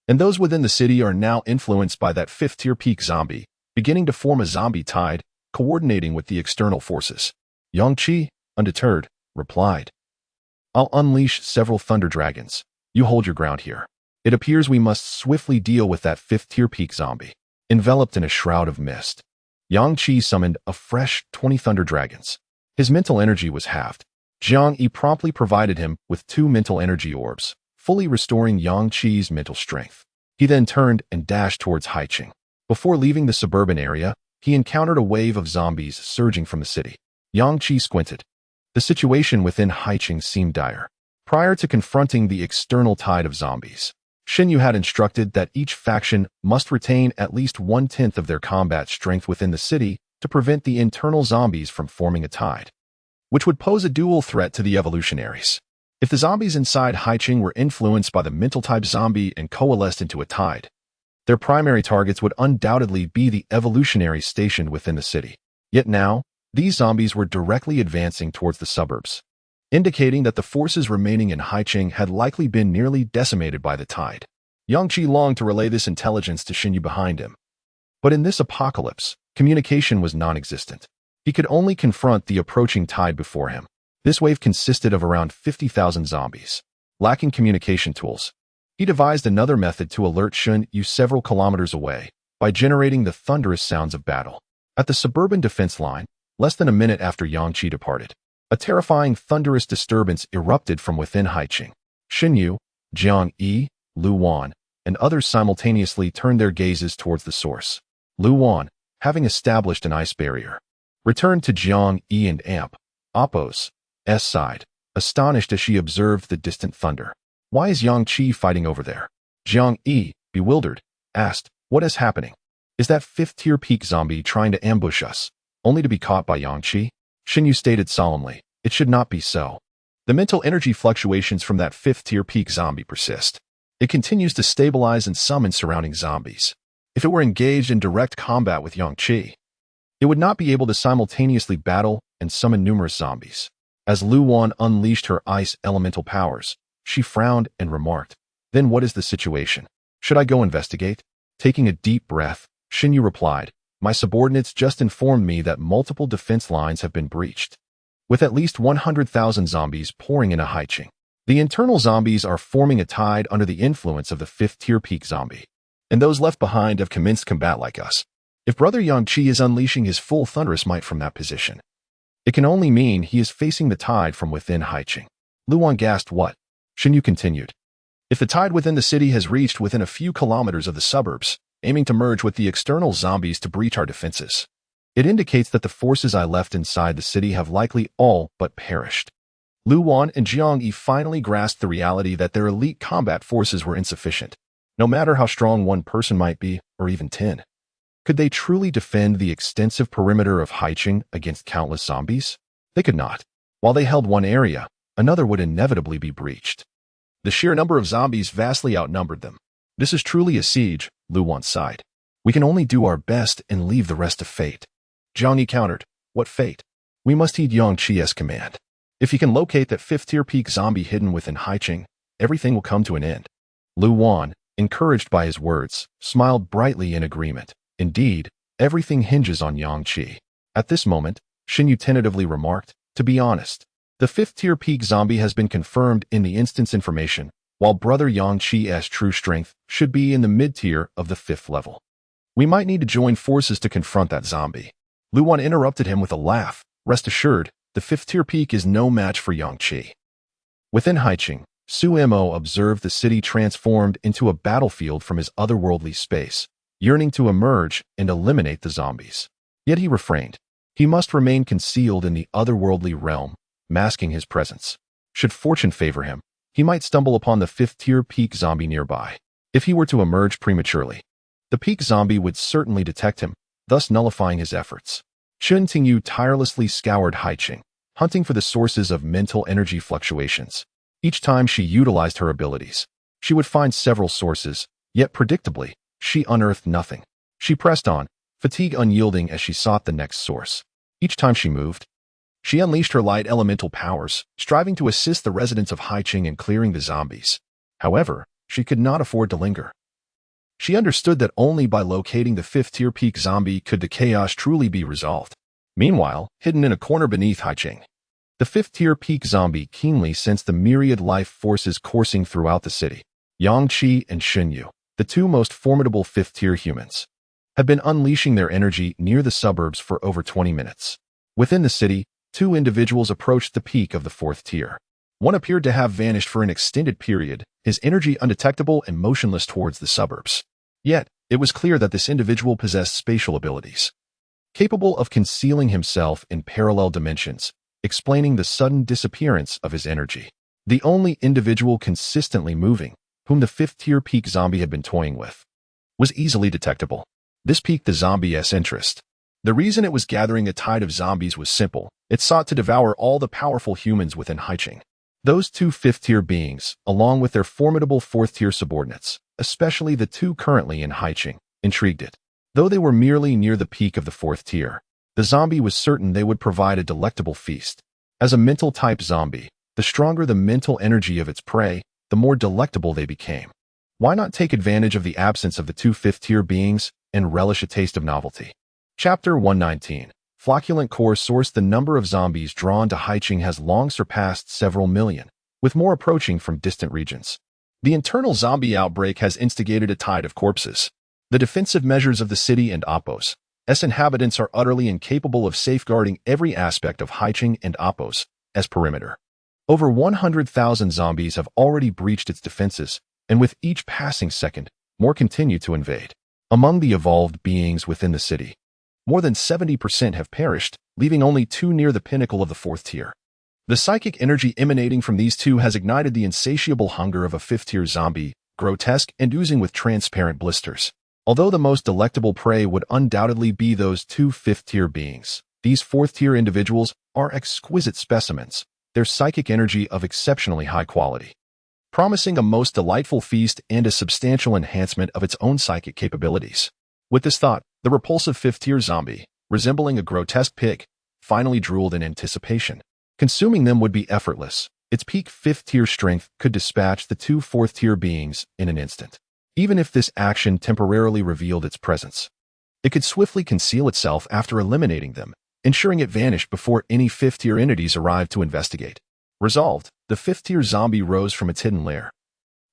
Speaker 1: and those within the city are now influenced by that 5th-tier peak zombie, beginning to form a zombie tide, coordinating with the external forces." Yang Qi, undeterred, replied, "I'll unleash several thunder dragons. You hold your ground here. It appears we must swiftly deal with that 5th-tier peak zombie." Enveloped in a shroud of mist, Yang Qi summoned a fresh 20 thunder dragons. His mental energy was halved. Jiang Yi promptly provided him with 2 mental energy orbs, fully restoring Yang Qi's mental strength. He then turned and dashed towards Haiqing. Before leaving the suburban area, he encountered a wave of zombies surging from the city. Yang Qi squinted. The situation within Haiqing seemed dire. Prior to confronting the external tide of zombies, Xinyu had instructed that each faction must retain at least 1/10 of their combat strength within the city to prevent the internal zombies from forming a tide, which would pose a dual threat to the evolutionaries. If the zombies inside Haiqing were influenced by the mental-type zombie and coalesced into a tide, their primary targets would undoubtedly be the evolutionaries stationed within the city. Yet now, these zombies were directly advancing towards the suburbs, indicating that the forces remaining in Haiqing had likely been nearly decimated by the tide. Yang Qi longed to relay this intelligence to Xinyu behind him. But in this apocalypse, communication was non-existent. He could only confront the approaching tide before him. This wave consisted of around 50,000 zombies. Lacking communication tools, he devised another method to alert Shun Yu several kilometers away by generating the thunderous sounds of battle. At the suburban defense line, less than a minute after Yang Qi departed, a terrifying thunderous disturbance erupted from within Haiqing. Xin Yu, Jiang Yi, Lu Wan, and others simultaneously turned their gazes towards the source. Lu Wan, having established an ice barrier, returned to Jiang Yi and Oppo's side, astonished as she observed the distant thunder. Why is Yang Qi fighting over there? Jiang Yi, bewildered, asked, what is happening? Is that fifth-tier peak zombie trying to ambush us, only to be caught by Yang Qi? Xin Yu stated solemnly, it should not be so. The mental energy fluctuations from that fifth-tier peak zombie persist. It continues to stabilize and summon surrounding zombies. If it were engaged in direct combat with Yang Qi, it would not be able to simultaneously battle and summon numerous zombies. As Lu Wan unleashed her ice elemental powers, she frowned and remarked, then what is the situation? Should I go investigate? Taking a deep breath, Xin Yu replied, my subordinates just informed me that multiple defense lines have been breached, with at least 100,000 zombies pouring into Haiqing. The internal zombies are forming a tide under the influence of the fifth-tier peak zombie, and those left behind have commenced combat like us. If Brother Yang Qi is unleashing his full thunderous might from that position, it can only mean he is facing the tide from within Haiqing. Lu Wan gasped, what? Xin Yu continued. If the tide within the city has reached within a few kilometers of the suburbs, aiming to merge with the external zombies to breach our defenses, it indicates that the forces I left inside the city have likely all but perished. Lu Wan and Jiang Yi finally grasped the reality that their elite combat forces were insufficient, no matter how strong one person might be, or even 10. Could they truly defend the extensive perimeter of Haiqing against countless zombies? They could not. While they held one area, another would inevitably be breached. The sheer number of zombies vastly outnumbered them. This is truly a siege, Lu Wan sighed. We can only do our best and leave the rest to fate. Jiang Yi countered, what fate? We must heed Yang Qi's command. If he can locate that fifth-tier peak zombie hidden within Haiqing, everything will come to an end. Lu Wan, encouraged by his words, smiled brightly in agreement. Indeed, everything hinges on Yang Qi. At this moment, Xin Yu tentatively remarked, to be honest, the fifth-tier peak zombie has been confirmed in the instance information, while Brother Yang Qi's true strength should be in the mid-tier of the 5th level. We might need to join forces to confront that zombie. Lu Wan interrupted him with a laugh. Rest assured, the 5th-tier peak is no match for Yang Qi. Within Haiqing, Su Mo observed the city transformed into a battlefield from his otherworldly space, yearning to emerge and eliminate the zombies. Yet he refrained. He must remain concealed in the otherworldly realm, masking his presence. Should fortune favor him, he might stumble upon the 5th-tier peak zombie nearby. If he were to emerge prematurely, the peak zombie would certainly detect him, thus nullifying his efforts. Chen Tingyu tirelessly scoured Haiqing, hunting for the sources of mental energy fluctuations. Each time she utilized her abilities, she would find several sources, yet predictably, she unearthed nothing. She pressed on, fatigue unyielding as she sought the next source. Each time she moved, she unleashed her light elemental powers, striving to assist the residents of Haiqing in clearing the zombies. However, she could not afford to linger. She understood that only by locating the 5th-tier peak zombie could the chaos truly be resolved. Meanwhile, hidden in a corner beneath Haiqing, the 5th-tier peak zombie keenly sensed the myriad life forces coursing throughout the city. Yang Qi and Xin Yu, the two most formidable 5th-tier humans, had been unleashing their energy near the suburbs for over 20 minutes. Within the city, two individuals approached the peak of the 4th tier. One appeared to have vanished for an extended period, his energy undetectable and motionless towards the suburbs. Yet, it was clear that this individual possessed spatial abilities, capable of concealing himself in parallel dimensions, explaining the sudden disappearance of his energy. The only individual consistently moving, whom the 5th-tier peak zombie had been toying with, was easily detectable. This piqued the zombie's interest. The reason it was gathering a tide of zombies was simple. It sought to devour all the powerful humans within Haiqing. Those two 5th-tier beings, along with their formidable 4th-tier subordinates, especially the two currently in Haiqing, intrigued it. Though they were merely near the peak of the 4th tier, the zombie was certain they would provide a delectable feast. As a mental-type zombie, the stronger the mental energy of its prey, the more delectable they became. Why not take advantage of the absence of the two 5th-tier beings and relish a taste of novelty? Chapter 119. Flocculent Core Source. The number of zombies drawn to Haiqing has long surpassed several million, with more approaching from distant regions. The internal zombie outbreak has instigated a tide of corpses. The defensive measures of the city and Apos' inhabitants are utterly incapable of safeguarding every aspect of Haicheng and Apos' perimeter. Over 100,000 zombies have already breached its defenses, and with each passing second, more continue to invade. Among the evolved beings within the city, more than 70% have perished, leaving only 2 near the pinnacle of the 4th tier. The psychic energy emanating from these 2 has ignited the insatiable hunger of a 5th-tier zombie, grotesque and oozing with transparent blisters. Although the most delectable prey would undoubtedly be those 2 5th-tier beings, these 4th-tier individuals are exquisite specimens, their psychic energy of exceptionally high quality, promising a most delightful feast and a substantial enhancement of its own psychic capabilities. With this thought, the repulsive 5th-tier zombie, resembling a grotesque pig, finally drooled in anticipation. Consuming them would be effortless. Its peak 5th-tier strength could dispatch the 2 4th-tier beings in an instant. Even if this action temporarily revealed its presence, it could swiftly conceal itself after eliminating them, ensuring it vanished before any 5th-tier entities arrived to investigate. Resolved, the 5th-tier zombie rose from its hidden lair,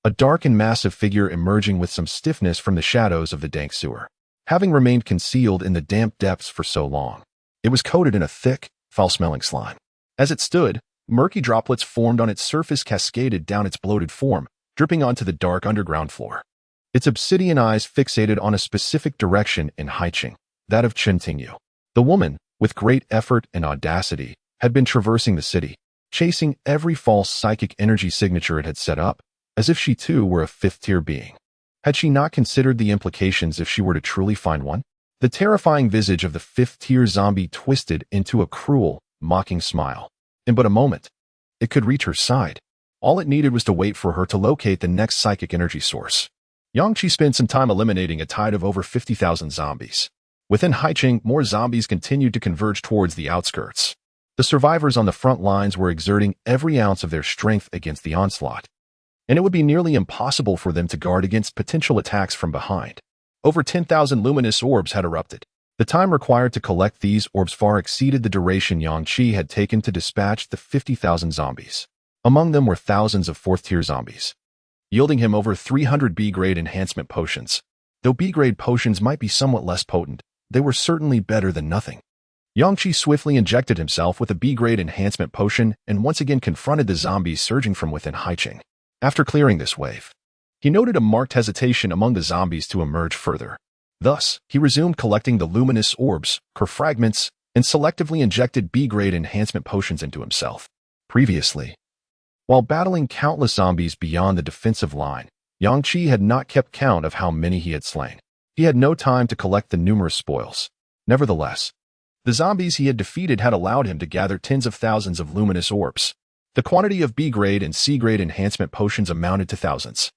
Speaker 1: a dark and massive figure emerging with some stiffness from the shadows of the dank sewer. Having remained concealed in the damp depths for so long, it was coated in a thick, foul-smelling slime. As it stood, murky droplets formed on its surface cascaded down its bloated form, dripping onto the dark underground floor. Its obsidian eyes fixated on a specific direction in Haicheng, that of Chentingyu. The woman, with great effort and audacity, had been traversing the city, chasing every false psychic energy signature it had set up, as if she too were a 5th-tier being. Had she not considered the implications if she were to truly find one? The terrifying visage of the 5th-tier zombie twisted into a cruel, mocking smile. In but a moment, it could reach her side. All it needed was to wait for her to locate the next psychic energy source. Yangqi spent some time eliminating a tide of over 50,000 zombies. Within Haicheng, more zombies continued to converge towards the outskirts. The survivors on the front lines were exerting every ounce of their strength against the onslaught, and it would be nearly impossible for them to guard against potential attacks from behind. Over 10,000 luminous orbs had erupted. The time required to collect these orbs far exceeded the duration Yangqi had taken to dispatch the 50,000 zombies. Among them were thousands of 4th-tier zombies, yielding him over 300 B-grade enhancement potions. Though B-grade potions might be somewhat less potent, they were certainly better than nothing. Yangqi swiftly injected himself with a B-grade enhancement potion and once again confronted the zombies surging from within Haicheng. After clearing this wave, he noted a marked hesitation among the zombies to emerge further. Thus, he resumed collecting the luminous orbs, core fragments, and selectively injected B-grade enhancement potions into himself. Previously, while battling countless zombies beyond the defensive line, Yangqi had not kept count of how many he had slain. He had no time to collect the numerous spoils. Nevertheless, the zombies he had defeated had allowed him to gather tens of thousands of luminous orbs. The quantity of B-grade and C-grade enhancement potions amounted to thousands.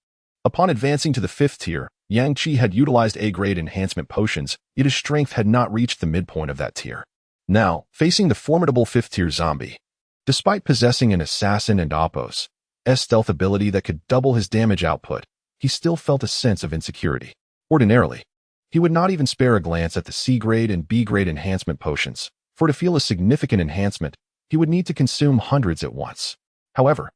Speaker 1: Upon advancing to the 5th tier, Yangqi had utilized A-grade enhancement potions, yet his strength had not reached the midpoint of that tier. Now, facing the formidable 5th-tier zombie, despite possessing an assassin and Apos' stealth ability that could double his damage output, he still felt a sense of insecurity. Ordinarily, he would not even spare a glance at the C-grade and B-grade enhancement potions, for to feel a significant enhancement, he would need to consume hundreds at once. However,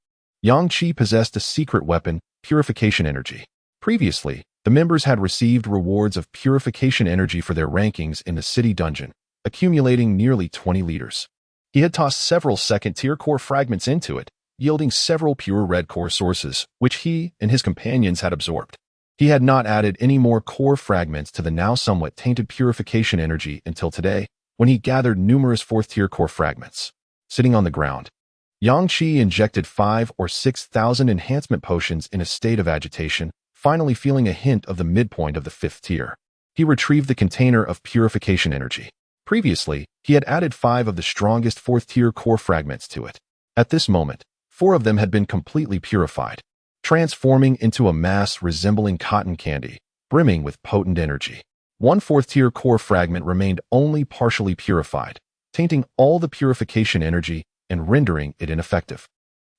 Speaker 1: Yangqi possessed a secret weapon, purification energy. Previously, the members had received rewards of purification energy for their rankings in the city dungeon, accumulating nearly 20 liters. He had tossed several second-tier core fragments into it, yielding several pure red core sources, which he and his companions had absorbed. He had not added any more core fragments to the now somewhat tainted purification energy until today, when he gathered numerous 4th-tier core fragments. Sitting on the ground, Yangqi injected 5,000 or 6,000 enhancement potions in a state of agitation, finally feeling a hint of the midpoint of the 5th tier. He retrieved the container of purification energy. Previously, he had added 5 of the strongest 4th-tier core fragments to it. At this moment, 4 of them had been completely purified, transforming into a mass resembling cotton candy, brimming with potent energy. 1 4th-tier core fragment remained only partially purified, tainting all the purification energy and rendering it ineffective.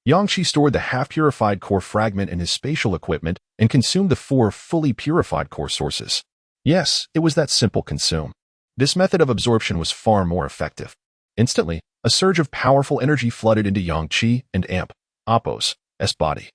Speaker 1: Yangqi stored the half-purified core fragment in his spatial equipment and consumed the 4 fully purified core sources. Yes, it was that simple consume. This method of absorption was far more effective. Instantly, a surge of powerful energy flooded into Yangqi and Apos' body,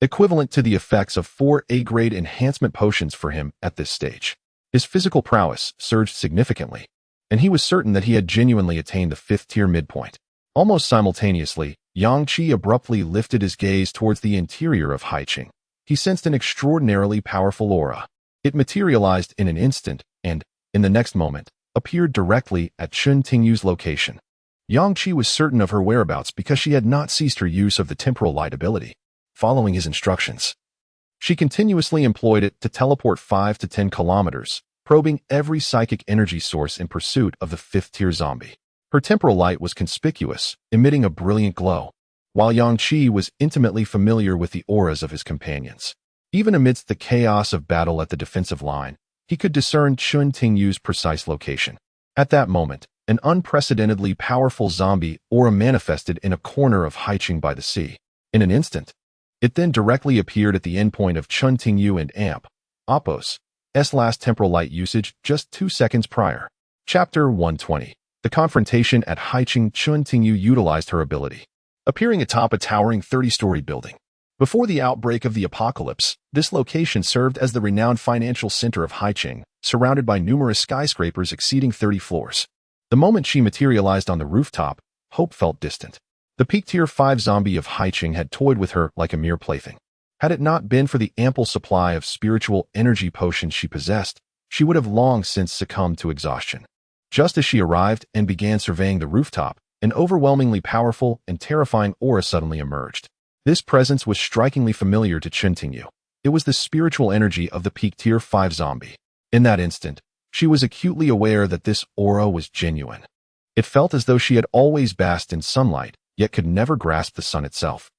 Speaker 1: equivalent to the effects of 4 A-grade enhancement potions for him at this stage. His physical prowess surged significantly, and he was certain that he had genuinely attained the 5th-tier midpoint. Almost simultaneously, Yang Qi abruptly lifted his gaze towards the interior of Haiqing. He sensed an extraordinarily powerful aura. It materialized in an instant and, in the next moment, appeared directly at Chun Tingyu's location. Yang Qi was certain of her whereabouts because she had not ceased her use of the temporal light ability. Following his instructions, she continuously employed it to teleport 5 to 10 kilometers, probing every psychic energy source in pursuit of the 5th-tier zombie. Her temporal light was conspicuous, emitting a brilliant glow, while Yang Qi was intimately familiar with the auras of his companions. Even amidst the chaos of battle at the defensive line, he could discern Chun Tingyu's precise location. At that moment, an unprecedentedly powerful zombie aura manifested in a corner of Haiqing by the sea. In an instant, it then directly appeared at the endpoint of Chun Tingyu and Appos' last temporal light usage just 2 seconds prior. Chapter 120. The confrontation at Haiqing. Chun Tingyu utilized her ability, appearing atop a towering 30-story building. Before the outbreak of the apocalypse, this location served as the renowned financial center of Haiqing, surrounded by numerous skyscrapers exceeding 30 floors. The moment she materialized on the rooftop, hope felt distant. The peak tier 5 zombie of Haiqing had toyed with her like a mere plaything. Had it not been for the ample supply of spiritual energy potions she possessed, she would have long since succumbed to exhaustion. Just as she arrived and began surveying the rooftop, an overwhelmingly powerful and terrifying aura suddenly emerged. This presence was strikingly familiar to Chun Tingyu. It was the spiritual energy of the peak tier 5 zombie. In that instant, she was acutely aware that this aura was genuine. It felt as though she had always basked in sunlight, yet could never grasp the sun itself.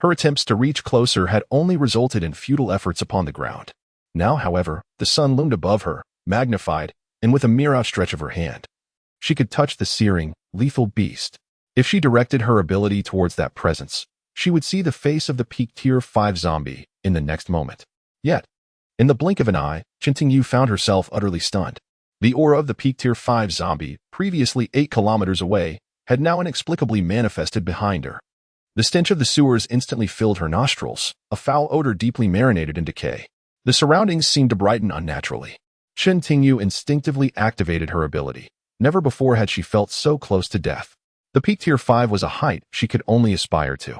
Speaker 1: Her attempts to reach closer had only resulted in futile efforts upon the ground. Now, however, the sun loomed above her, magnified, and with a mere outstretch of her hand, she could touch the searing, lethal beast. If she directed her ability towards that presence, she would see the face of the peak tier 5 zombie in the next moment. Yet, in the blink of an eye, Chun Tingyu found herself utterly stunned. The aura of the peak tier 5 zombie, previously 8 kilometers away, had now inexplicably manifested behind her. The stench of the sewers instantly filled her nostrils, a foul odor deeply marinated in decay. The surroundings seemed to brighten unnaturally. Chun Tingyu instinctively activated her ability. Never before had she felt so close to death. The peak tier 5 was a height she could only aspire to.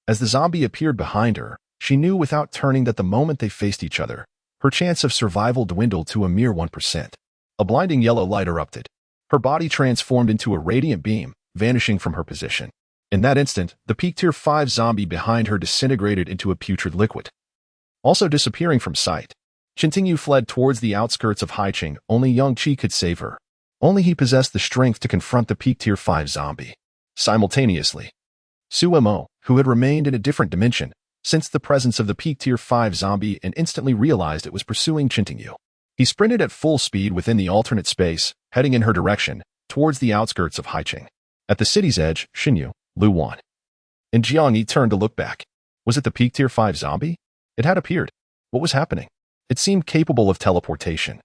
Speaker 1: As the zombie appeared behind her, she knew without turning that the moment they faced each other, her chance of survival dwindled to a mere 1%. A blinding yellow light erupted. Her body transformed into a radiant beam, vanishing from her position. In that instant, the peak tier 5 zombie behind her disintegrated into a putrid liquid. Also disappearing from sight, Chun Tingyu fled towards the outskirts of Haiqing. Only Yang Qi could save her. Only he possessed the strength to confront the peak tier 5 zombie. Simultaneously, Su Mo, who had remained in a different dimension, sensed the presence of the peak tier 5 zombie and instantly realized it was pursuing Chun Tingyu. He sprinted at full speed within the alternate space, heading in her direction, towards the outskirts of Haiqing. At the city's edge, Xinyu, Lu Wan, and Jiang Yi turned to look back. Was it the peak tier 5 zombie? It had appeared. What was happening? It seemed capable of teleportation,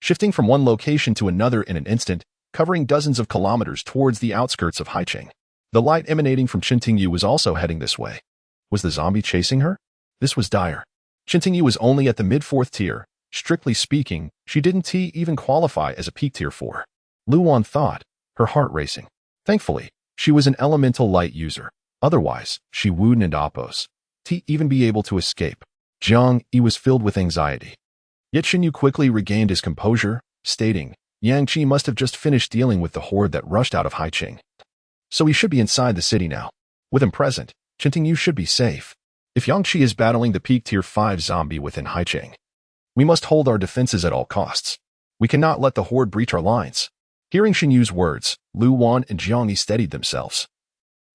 Speaker 1: shifting from one location to another in an instant, covering dozens of kilometers towards the outskirts of Haiqing. The light emanating from Chun Tingyu was also heading this way. Was the zombie chasing her? This was dire. Chun Tingyu was only at the mid-4th tier. Strictly speaking, she didn't even qualify as a peak tier 4. Lu Wan thought, her heart racing. Thankfully, she was an elemental light user. Otherwise, she wouldn't Appos' even be able to escape. Jiang Yi was filled with anxiety. Yet Xinyu quickly regained his composure, stating, Yang Qi must have just finished dealing with the horde that rushed out of Haiqing. So he should be inside the city now. With him present, Chun Tingyu should be safe. If Yang Qi is battling the peak tier 5 zombie within Haiqing, we must hold our defenses at all costs. We cannot let the horde breach our lines. Hearing Xinyu's words, Lu Wan and Jiang Yi steadied themselves.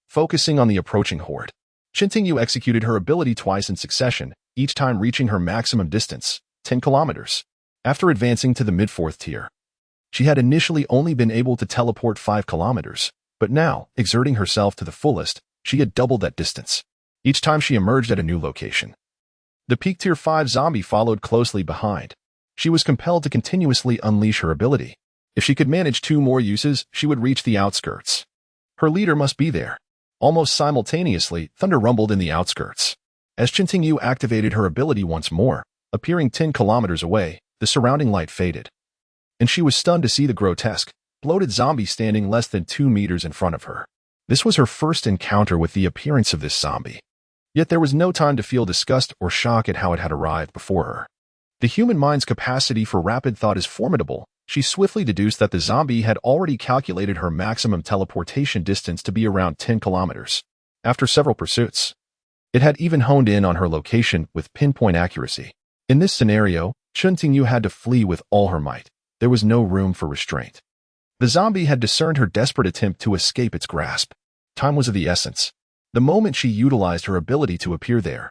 Speaker 1: Focusing on the approaching horde, Chun Tingyu executed her ability twice in succession, each time reaching her maximum distance, 10 kilometers. After advancing to the mid-4th tier, she had initially only been able to teleport 5 kilometers, but now, exerting herself to the fullest, she had doubled that distance. Each time she emerged at a new location, the peak tier 5 zombie followed closely behind. She was compelled to continuously unleash her ability. If she could manage 2 more uses, she would reach the outskirts. Her leader must be there. Almost simultaneously, thunder rumbled in the outskirts. As Chintingyu activated her ability once more, appearing 10 kilometers away, the surrounding light faded. And she was stunned to see the grotesque, bloated zombie standing less than 2 meters in front of her. This was her first encounter with the appearance of this zombie. Yet there was no time to feel disgust or shock at how it had arrived before her. The human mind's capacity for rapid thought is formidable. She swiftly deduced that the zombie had already calculated her maximum teleportation distance to be around 10 kilometers. After several pursuits, it had even honed in on her location with pinpoint accuracy. In this scenario, Chintingyu had to flee with all her might. There was no room for restraint. The zombie had discerned her desperate attempt to escape its grasp. Time was of the essence. The moment she utilized her ability to appear there,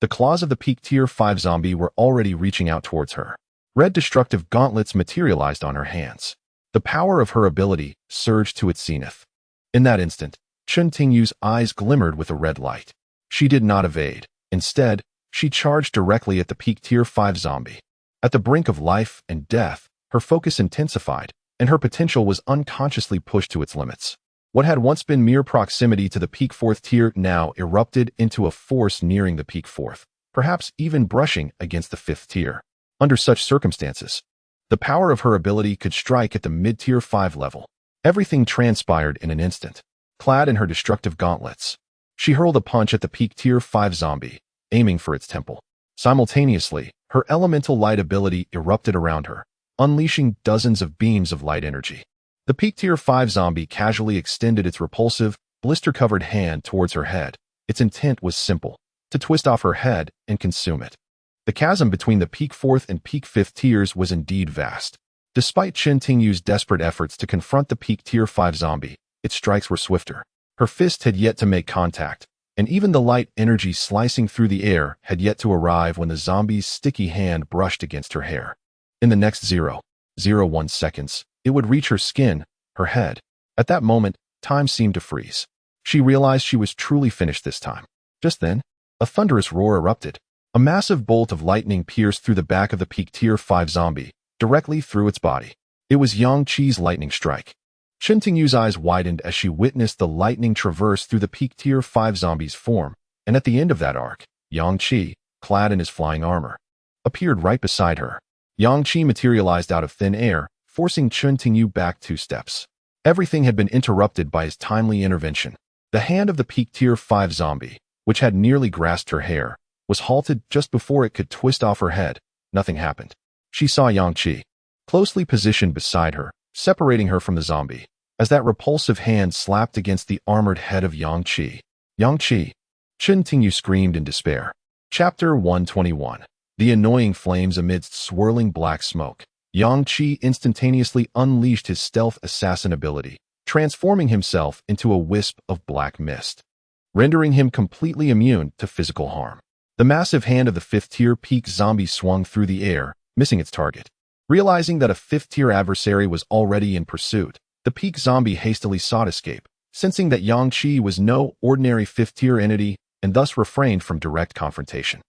Speaker 1: the claws of the peak tier 5 zombie were already reaching out towards her. Red destructive gauntlets materialized on her hands. The power of her ability surged to its zenith. In that instant, Chintingyu's eyes glimmered with a red light. She did not evade. Instead, she charged directly at the peak tier 5 zombie. At the brink of life and death, her focus intensified, and her potential was unconsciously pushed to its limits. What had once been mere proximity to the peak 4th tier now erupted into a force nearing the peak 4th, perhaps even brushing against the 5th tier. Under such circumstances, the power of her ability could strike at the mid-tier 5 level. Everything transpired in an instant. Clad in her destructive gauntlets, she hurled a punch at the peak tier 5 zombie, aiming for its temple. Simultaneously, her elemental light ability erupted around her, unleashing dozens of beams of light energy. The peak tier 5 zombie casually extended its repulsive, blister-covered hand towards her head. Its intent was simple: to twist off her head and consume it. The chasm between the peak 4th and peak 5th tiers was indeed vast. Despite Chintingyu's desperate efforts to confront the peak tier 5 zombie, its strikes were swifter. Her fist had yet to make contact, and even the light energy slicing through the air had yet to arrive when the zombie's sticky hand brushed against her hair. In the next 0.01 seconds, it would reach her skin, her head. At that moment, time seemed to freeze. She realized she was truly finished this time. Just then, a thunderous roar erupted. A massive bolt of lightning pierced through the back of the peak tier 5 zombie, directly through its body. It was Yang Qi's lightning strike. Chintingyu's eyes widened as she witnessed the lightning traverse through the peak tier 5 zombie's form, and at the end of that arc, Yang Qi, clad in his flying armor, appeared right beside her. Yang Qi materialized out of thin air, forcing Chintingyu back 2 steps. Everything had been interrupted by his timely intervention. The hand of the peak tier 5 zombie, which had nearly grasped her hair, was halted just before it could twist off her head. Nothing happened. She saw Yang Qi, closely positioned beside her, separating her from the zombie, as that repulsive hand slapped against the armored head of Yang Qi. Yang Qi! Chintingyu screamed in despair. Chapter 121. The annoying flames amidst swirling black smoke. Yang Qi instantaneously unleashed his stealth assassin ability, transforming himself into a wisp of black mist, rendering him completely immune to physical harm. The massive hand of the 5th tier peak zombie swung through the air, missing its target. Realizing that a 5th tier adversary was already in pursuit, the peak zombie hastily sought escape, sensing that Yang Qi was no ordinary 5th tier entity and thus refrained from direct confrontation.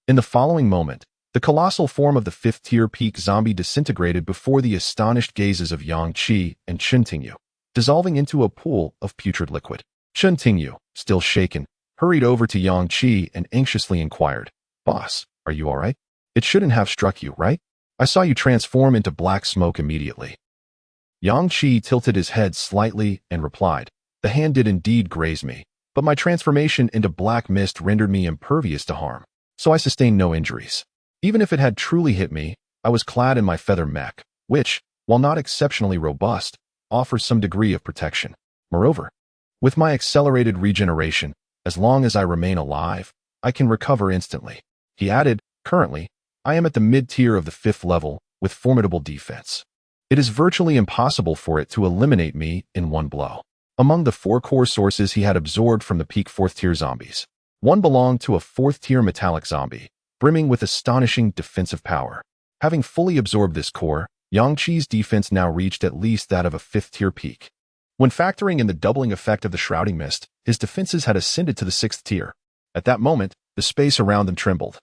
Speaker 1: In the following moment, the colossal form of the 5th tier peak zombie disintegrated before the astonished gazes of Yang Qi and Chintingyu, dissolving into a pool of putrid liquid. Chintingyu, still shaken, hurried over to Yang Qi and anxiously inquired, "Boss, are you all right? It shouldn't have struck you, right? I saw you transform into black smoke immediately." Yang Qi tilted his head slightly and replied, "The hand did indeed graze me, but my transformation into black mist rendered me impervious to harm, so I sustained no injuries. Even if it had truly hit me, I was clad in my feather mech, which, while not exceptionally robust, offers some degree of protection. Moreover, with my accelerated regeneration, as long as I remain alive, I can recover instantly." He added, "Currently, I am at the mid-tier of the 5th level with formidable defense. It is virtually impossible for it to eliminate me in one blow." Among the 4 core sources he had absorbed from the peak 4th tier zombies, one belonged to a 4th tier metallic zombie, brimming with astonishing defensive power. Having fully absorbed this core, Yang Qi's defense now reached at least that of a 5th tier peak. When factoring in the doubling effect of the shrouding mist, his defenses had ascended to the 6th tier. At that moment, the space around them trembled,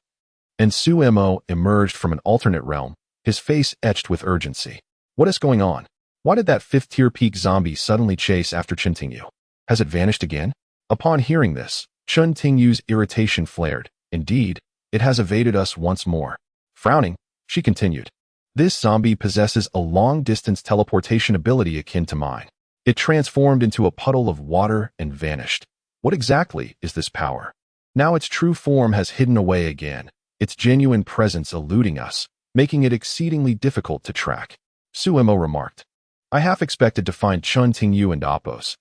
Speaker 1: and Sumo emerged from an alternate realm, his face etched with urgency. "What is going on? Why did that 5th tier peak zombie suddenly chase after Chintingyu? Has it vanished again?" Upon hearing this, Chun Tingyu's irritation flared. Indeed, it has evaded us once more. Frowning, she continued. This zombie possesses a long-distance teleportation ability akin to mine. It transformed into a puddle of water and vanished. What exactly is this power? Now its true form has hidden away again, its genuine presence eluding us, making it exceedingly difficult to track. Suemo remarked. I half expected to find Chun Tingyu and Appo's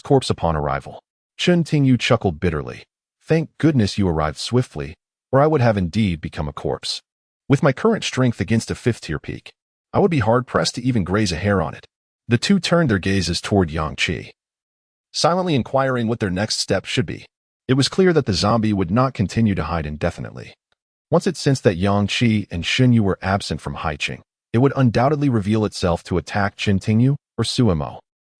Speaker 1: corpse upon arrival. Chun Tingyu chuckled bitterly. Thank goodness you arrived swiftly, or I would have indeed become a corpse. With my current strength against a 5th-tier peak, I would be hard-pressed to even graze a hair on it. The two turned their gazes toward Yang Qi, silently inquiring what their next step should be. It was clear that the zombie would not continue to hide indefinitely. Once it sensed that Yang Qi and Xunyu were absent from Haiqing, it would undoubtedly reveal itself to attack Chun Tingyu or Suemo.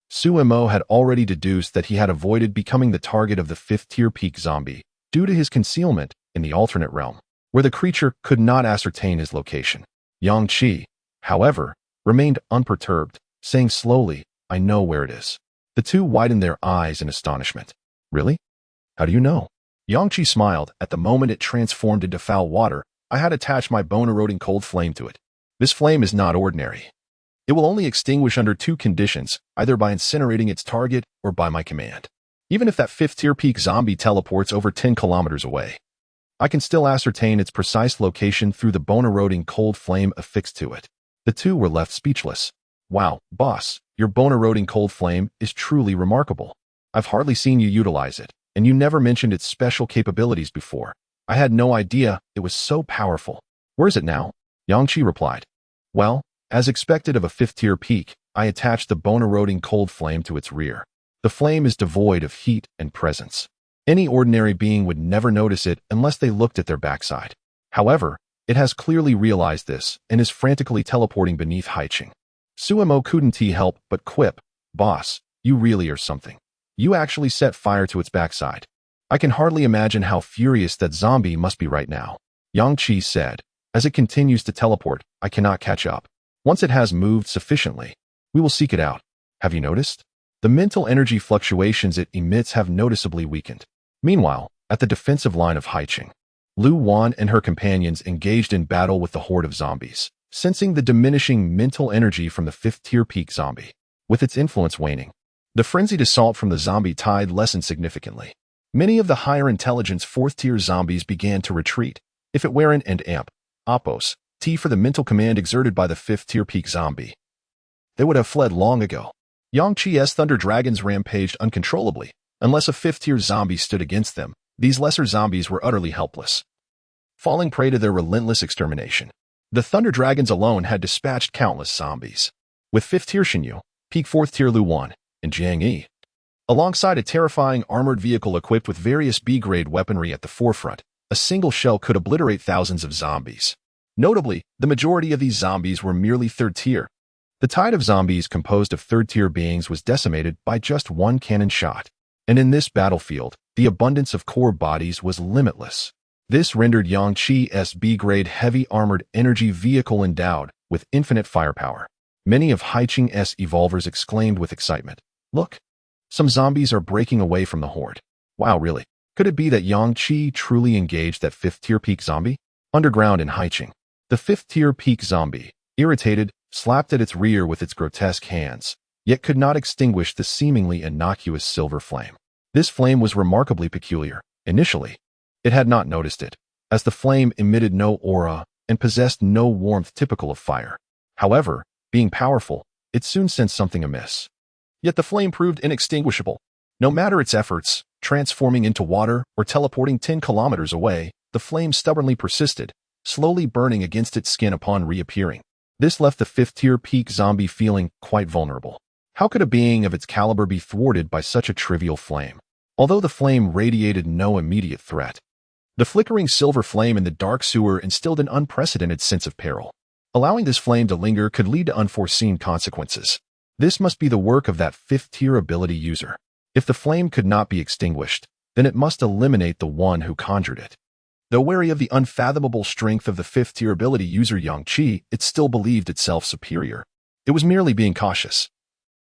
Speaker 1: Suemo had already deduced that he had avoided becoming the target of the 5th-tier peak zombie due to his concealment in the alternate realm, where the creature could not ascertain his location. Yang Qi, however, remained unperturbed, saying slowly, I know where it is. The two widened their eyes in astonishment. Really? How do you know? Yang Qi smiled. At the moment it transformed into foul water, I had attached my bone-eroding cold flame to it. This flame is not ordinary. It will only extinguish under 2 conditions, either by incinerating its target or by my command. Even if that 5th-tier peak zombie teleports over 10 kilometers away, I can still ascertain its precise location through the bone-eroding cold flame affixed to it. The two were left speechless. Wow, boss, your bone-eroding cold flame is truly remarkable. I've hardly seen you utilize it, and you never mentioned its special capabilities before. I had no idea it was so powerful. Where is it now? Yang Qi replied. Well, as expected of a 5th-tier peak, I attached the bone-eroding cold flame to its rear. The flame is devoid of heat and presence. Any ordinary being would never notice it unless they looked at their backside. However, it has clearly realized this and is frantically teleporting beneath Haiqing. Suemo couldn't help but quip, Boss, you really are something. You actually set fire to its backside. I can hardly imagine how furious that zombie must be right now. Yang Qi said, as it continues to teleport, I cannot catch up. Once it has moved sufficiently, we will seek it out. Have you noticed? The mental energy fluctuations it emits have noticeably weakened. Meanwhile, at the defensive line of Haiqing, Lu Wan and her companions engaged in battle with the horde of zombies, sensing the diminishing mental energy from the 5th-tier peak zombie. With its influence waning, the frenzied assault from the zombie tide lessened significantly. Many of the higher intelligence 4th-tier zombies began to retreat. If it weren't and amp, Appos, T for the mental command exerted by the 5th-tier peak zombie, they would have fled long ago. Yang Qi's Thunder Dragons rampaged uncontrollably. Unless a 5th-tier zombie stood against them, these lesser zombies were utterly helpless, falling prey to their relentless extermination. The Thunder Dragons alone had dispatched countless zombies. With 5th-tier Xinyu, peak 4th-tier Lu Wan, and Jiang Yi, alongside a terrifying armored vehicle equipped with various B-grade weaponry at the forefront, a single shell could obliterate thousands of zombies. Notably, the majority of these zombies were merely 3rd-tier. The tide of zombies composed of 3rd-tier beings was decimated by just one cannon shot. And in this battlefield, the abundance of core bodies was limitless. This rendered Yang Qi's B-grade heavy armored energy vehicle endowed with infinite firepower. Many of Haiqing's evolvers exclaimed with excitement, Look, some zombies are breaking away from the horde. Wow, really? Could it be that Yang Qi truly engaged that 5th-tier peak zombie? Underground in Haiqing, the 5th-tier peak zombie, irritated, slapped at its rear with its grotesque hands, yet could not extinguish the seemingly innocuous silver flame. This flame was remarkably peculiar. Initially, it had not noticed it, as the flame emitted no aura and possessed no warmth typical of fire. However, being powerful, it soon sensed something amiss. Yet the flame proved inextinguishable. No matter its efforts, transforming into water or teleporting 10 kilometers away, the flame stubbornly persisted, slowly burning against its skin upon reappearing. This left the 5th-tier peak zombie feeling quite vulnerable. How could a being of its caliber be thwarted by such a trivial flame? Although the flame radiated no immediate threat, the flickering silver flame in the dark sewer instilled an unprecedented sense of peril. Allowing this flame to linger could lead to unforeseen consequences. This must be the work of that 5th-tier ability user. If the flame could not be extinguished, then it must eliminate the one who conjured it. Though wary of the unfathomable strength of the 5th-tier ability user Yang Qi, it still believed itself superior. It was merely being cautious.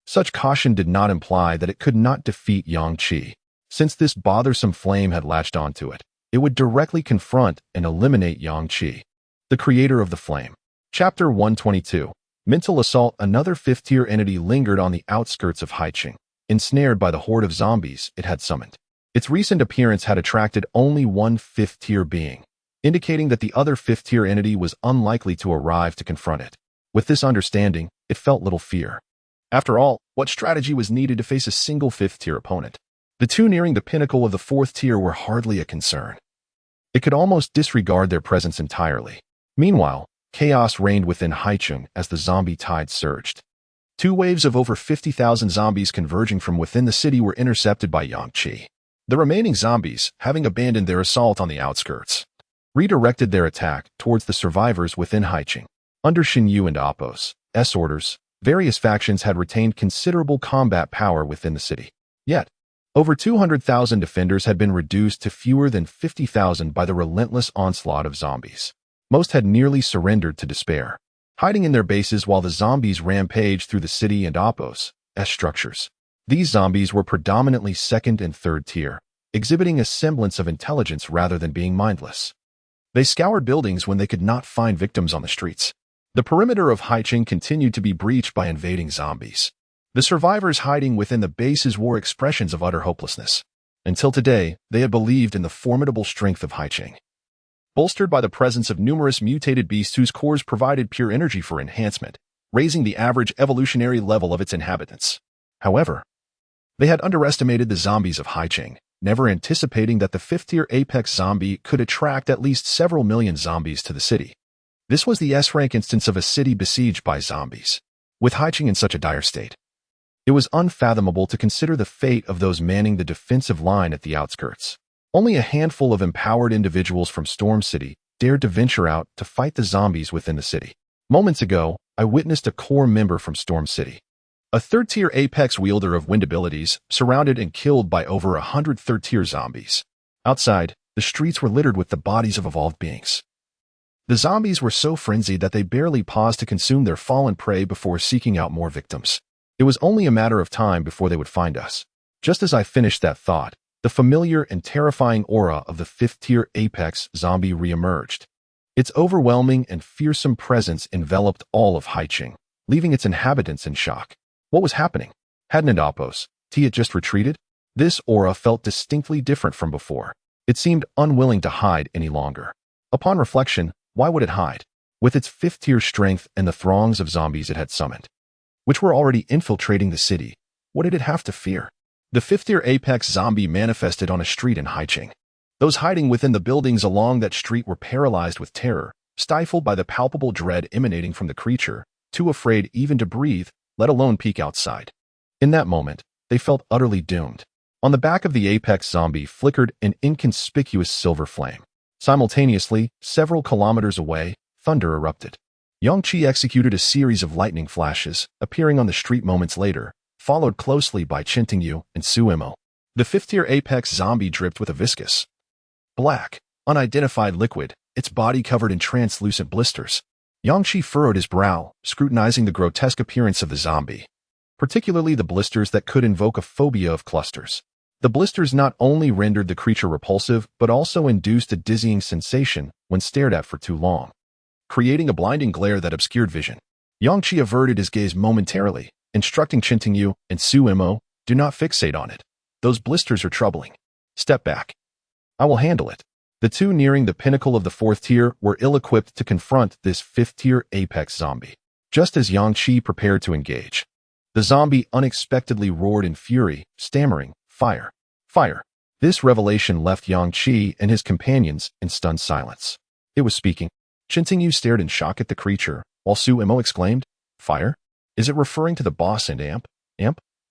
Speaker 1: Such caution did not imply that it could not defeat Yang Qi. Since this bothersome flame had latched onto it, it would directly confront and eliminate Yang Qi, the creator of the flame. Chapter 122. Mental Assault. Another fifth-tier entity lingered on the outskirts of Haiqing, ensnared by the horde of zombies it had summoned. Its recent appearance had attracted only one fifth-tier being, indicating that the other fifth-tier entity was unlikely to arrive to confront it. With this understanding, it felt little fear. After all, what strategy was needed to face a single fifth-tier opponent? The two nearing the pinnacle of the fourth tier were hardly a concern. It could almost disregard their presence entirely. Meanwhile, chaos reigned within Haicheng as the zombie tide surged. Two waves of over 50,000 zombies converging from within the city were intercepted by Yang Qi. The remaining zombies, having abandoned their assault on the outskirts, redirected their attack towards the survivors within Haicheng. Under Xin Yu and Appo's orders, various factions had retained considerable combat power within the city. Yet, over 200,000 defenders had been reduced to fewer than 50,000 by the relentless onslaught of zombies. Most had nearly surrendered to despair, hiding in their bases while the zombies rampaged through the city and Appo's structures. These zombies were predominantly second and third tier, exhibiting a semblance of intelligence rather than being mindless. They scoured buildings when they could not find victims on the streets. The perimeter of Haicheng continued to be breached by invading zombies. The survivors hiding within the bases wore expressions of utter hopelessness. Until today, they had believed in the formidable strength of Haicheng, bolstered by the presence of numerous mutated beasts whose cores provided pure energy for enhancement, raising the average evolutionary level of its inhabitants. However, they had underestimated the zombies of Haicheng, never anticipating that the fifth-tier apex zombie could attract at least several million zombies to the city. This was the S-rank instance of a city besieged by zombies. With Haicheng in such a dire state, it was unfathomable to consider the fate of those manning the defensive line at the outskirts. Only a handful of empowered individuals from Storm City dared to venture out to fight the zombies within the city. Moments ago, I witnessed a core member from Storm City, a third-tier apex wielder of wind abilities, surrounded and killed by over 100 third-tier zombies. Outside, the streets were littered with the bodies of evolved beings. The zombies were so frenzied that they barely paused to consume their fallen prey before seeking out more victims. It was only a matter of time before they would find us. Just as I finished that thought, the familiar and terrifying aura of the fifth-tier apex zombie re-emerged. Its overwhelming and fearsome presence enveloped all of Haicheng, leaving its inhabitants in shock. What was happening? Hadn't Appo's it just retreated? This aura felt distinctly different from before. It seemed unwilling to hide any longer. Upon reflection, why would it hide? With its fifth-tier strength and the throngs of zombies it had summoned, which were already infiltrating the city, what did it have to fear? The fifth-tier apex zombie manifested on a street in Haicheng. Those hiding within the buildings along that street were paralyzed with terror, stifled by the palpable dread emanating from the creature, too afraid even to breathe, let alone peek outside. In that moment, they felt utterly doomed. On the back of the apex zombie flickered an inconspicuous silver flame. Simultaneously, several kilometers away, thunder erupted. Yang Qi executed a series of lightning flashes, appearing on the street moments later, followed closely by Chen Yu and Su Imo. The fifth-tier apex zombie dripped with a viscous, black, unidentified liquid, its body covered in translucent blisters. Yang Qi furrowed his brow, scrutinizing the grotesque appearance of the zombie, particularly the blisters that could invoke a phobia of clusters. The blisters not only rendered the creature repulsive, but also induced a dizzying sensation when stared at for too long, creating a blinding glare that obscured vision. Yang Qi averted his gaze momentarily, instructing Chen Yu and Su Imo, do not fixate on it. Those blisters are troubling. Step back. I will handle it. The two nearing the pinnacle of the fourth tier were ill-equipped to confront this fifth-tier apex zombie. Just as Yang Qi prepared to engage, the zombie unexpectedly roared in fury, stammering, "Fire! Fire!" This revelation left Yang Qi and his companions in stunned silence. It was speaking. Chen Yu stared in shock at the creature, while Su Imo exclaimed, "Fire? Is it referring to the boss and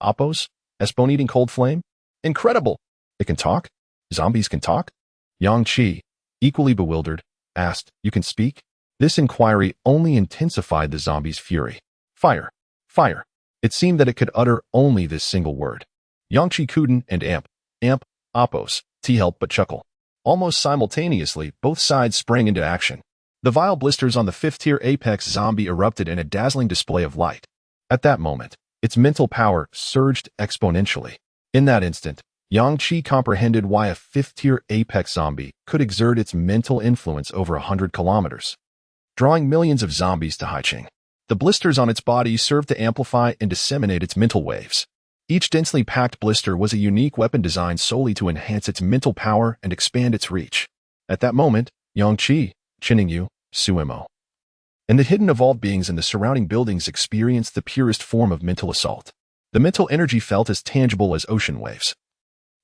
Speaker 1: Appo's bone-eating cold flame? Incredible! It can talk? Zombies can talk?" Yang Qi, equally bewildered, asked, "You can speak?" This inquiry only intensified the zombie's fury. Fire! Fire! It seemed that it could utter only this single word. Yang Qi couldn't and Appo's helped but chuckle. Almost simultaneously, both sides sprang into action. The vile blisters on the fifth-tier apex zombie erupted in a dazzling display of light. At that moment, its mental power surged exponentially. In that instant, Yang Qi comprehended why a fifth-tier apex zombie could exert its mental influence over 100 kilometers, drawing millions of zombies to Haicheng. The blisters on its body served to amplify and disseminate its mental waves. Each densely packed blister was a unique weapon designed solely to enhance its mental power and expand its reach. At that moment, Yang Qi, Qiningyu, Suemo, and the hidden evolved beings in the surrounding buildings experienced the purest form of mental assault. The mental energy felt as tangible as ocean waves,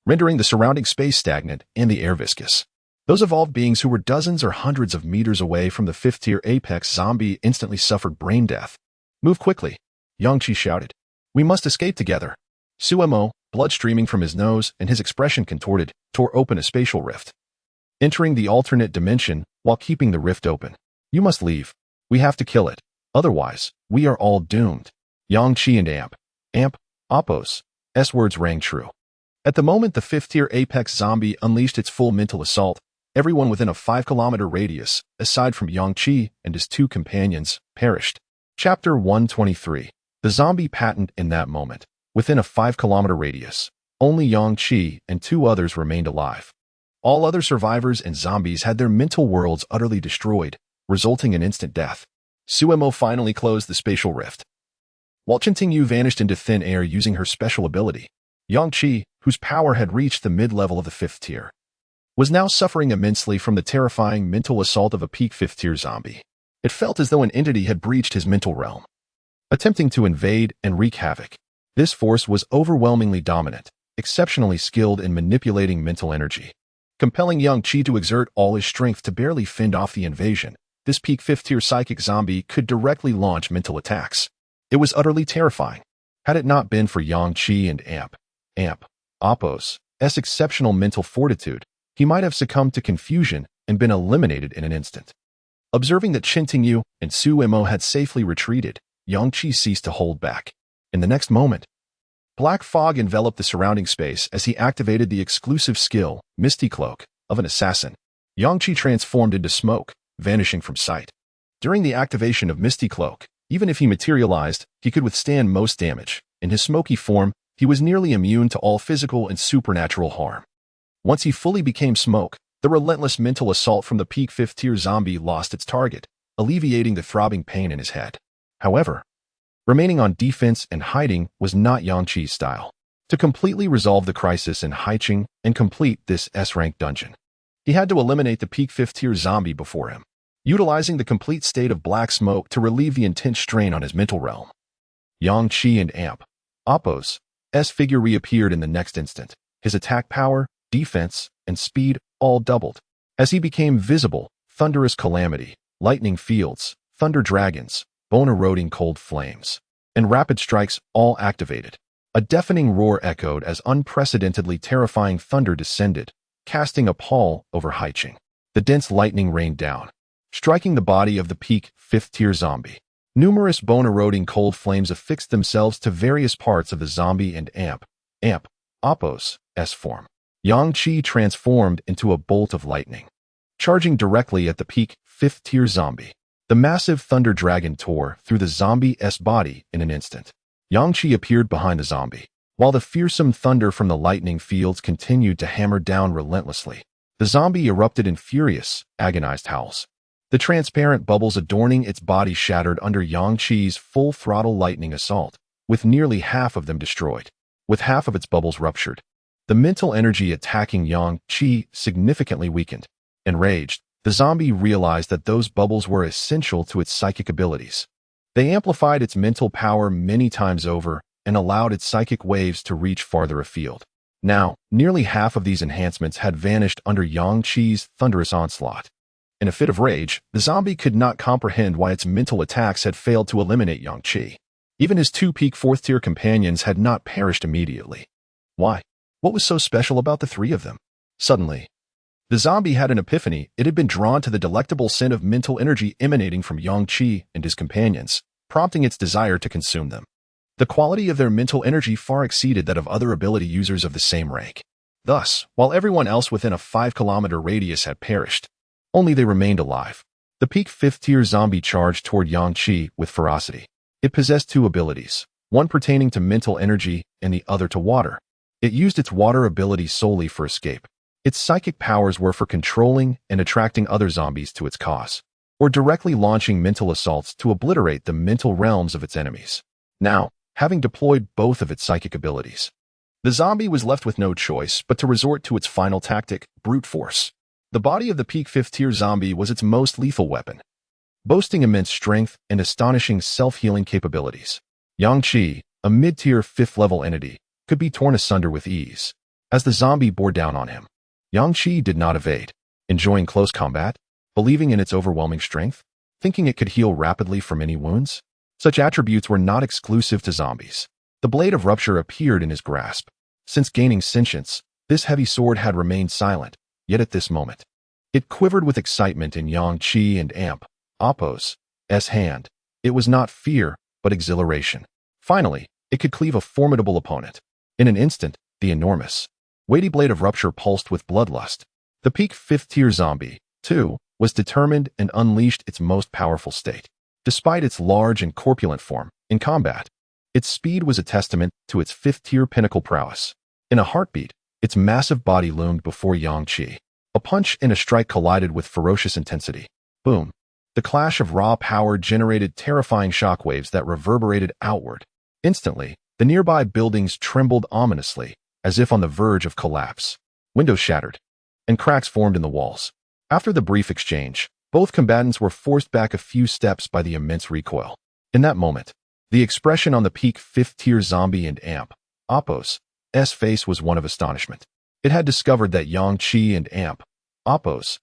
Speaker 1: rendering the surrounding space stagnant and the air viscous. Those evolved beings who were dozens or hundreds of meters away from the fifth-tier apex zombie instantly suffered brain death. "Move quickly," Yang Qi shouted. "We must escape together." Suemo, blood streaming from his nose and his expression contorted, tore open a spatial rift, entering the alternate dimension while keeping the rift open. "You must leave. We have to kill it. Otherwise, we are all doomed." Yang Qi and Amp, Oppos, S words rang true. At the moment the fifth-tier apex zombie unleashed its full mental assault, everyone within a 5-kilometer radius, aside from Yang Qi and his 2 companions, perished. Chapter 123. The zombie patent in that moment. Within a 5-kilometer radius, only Yang Qi and 2 others remained alive. All other survivors and zombies had their mental worlds utterly destroyed, resulting in instant death. Suemo finally closed the spatial rift, while Qintingyu vanished into thin air using her special ability. Yang Qi, whose power had reached the mid-level of the 5th tier, was now suffering immensely from the terrifying mental assault of a peak 5th tier zombie. It felt as though an entity had breached his mental realm, attempting to invade and wreak havoc. This force was overwhelmingly dominant, exceptionally skilled in manipulating mental energy, compelling Yang Qi to exert all his strength to barely fend off the invasion. This peak 5th tier psychic zombie could directly launch mental attacks. It was utterly terrifying. Had it not been for Yang Qi and Amp, Oppos' exceptional mental fortitude, he might have succumbed to confusion and been eliminated in an instant. Observing that Qintingyu and Suemo had safely retreated, Yang Qi ceased to hold back. In the next moment, black fog enveloped the surrounding space as he activated the exclusive skill, Misty Cloak, of an assassin. Yang Qi transformed into smoke, vanishing from sight. During the activation of Misty Cloak, even if he materialized, he could withstand most damage. In his smoky form, he was nearly immune to all physical and supernatural harm. Once he fully became smoke, the relentless mental assault from the peak 5th tier zombie lost its target, alleviating the throbbing pain in his head. However, remaining on defense and hiding was not Yang Qi's style. To completely resolve the crisis in Haicheng and complete this S-rank dungeon, he had to eliminate the peak 5th tier zombie before him, utilizing the complete state of black smoke to relieve the intense strain on his mental realm. Yang Qi and Amp, Oppos' figure reappeared in the next instant. His attack power, defense, and speed all doubled. As he became visible, thunderous calamity, lightning fields, thunder dragons, bone-eroding cold flames, and rapid strikes all activated. A deafening roar echoed as unprecedentedly terrifying thunder descended, casting a pall over Haicheng. The dense lightning rained down, striking the body of the peak 5th tier zombie. Numerous bone-eroding cold flames affixed themselves to various parts of the zombie and Amp, Oppos' form. Yang Qi transformed into a bolt of lightning, charging directly at the peak 5th tier zombie. The massive thunder dragon tore through the zombie's body in an instant. Yang Qi appeared behind the zombie, while the fearsome thunder from the lightning fields continued to hammer down relentlessly. The zombie erupted in furious, agonized howls. The transparent bubbles adorning its body shattered under Yang Qi's full-throttle lightning assault, with nearly half of them destroyed, with half of its bubbles ruptured. The mental energy attacking Yang Qi significantly weakened. Enraged, the zombie realized that those bubbles were essential to its psychic abilities. They amplified its mental power many times over and allowed its psychic waves to reach farther afield. Now, nearly half of these enhancements had vanished under Yang Qi's thunderous onslaught. In a fit of rage, the zombie could not comprehend why its mental attacks had failed to eliminate Yang Qi. Even his 2 peak 4th tier companions had not perished immediately. Why? What was so special about the 3 of them? Suddenly, the zombie had an epiphany. It had been drawn to the delectable scent of mental energy emanating from Yang Qi and his companions, prompting its desire to consume them. The quality of their mental energy far exceeded that of other ability users of the same rank. Thus, while everyone else within a 5-kilometer radius had perished, only they remained alive. The peak 5th tier zombie charged toward Yang Qi with ferocity. It possessed 2 abilities, one pertaining to mental energy and the other to water. It used its water ability solely for escape. Its psychic powers were for controlling and attracting other zombies to its cause, or directly launching mental assaults to obliterate the mental realms of its enemies. Now, having deployed both of its psychic abilities, the zombie was left with no choice but to resort to its final tactic, brute force. The body of the peak 5th tier zombie was its most lethal weapon, boasting immense strength and astonishing self-healing capabilities. Yang-Chi, a mid-tier 5th level entity, could be torn asunder with ease. As the zombie bore down on him, Yang-Chi did not evade, enjoying close combat, believing in its overwhelming strength, thinking it could heal rapidly from any wounds. Such attributes were not exclusive to zombies. The blade of rupture appeared in his grasp. Since gaining sentience, this heavy sword had remained silent, yet at this moment, it quivered with excitement in Yang-Chi and Amp, Appo's hand. It was not fear, but exhilaration. Finally, it could cleave a formidable opponent. In an instant, the enormous, weighty blade of rupture pulsed with bloodlust. The peak 5th tier zombie, too, was determined and unleashed its most powerful state. Despite its large and corpulent form, in combat, its speed was a testament to its 5th tier pinnacle prowess. In a heartbeat, its massive body loomed before Yang-Chi. A punch and a strike collided with ferocious intensity. Boom. The clash of raw power generated terrifying shockwaves that reverberated outward. Instantly, the nearby buildings trembled ominously, as if on the verge of collapse. Windows shattered, and cracks formed in the walls. After the brief exchange, both combatants were forced back a few steps by the immense recoil. In that moment, the expression on the peak 5th tier zombie and Amp, Appo's face was one of astonishment. It had discovered that Yang-Chi and Amp, Appo's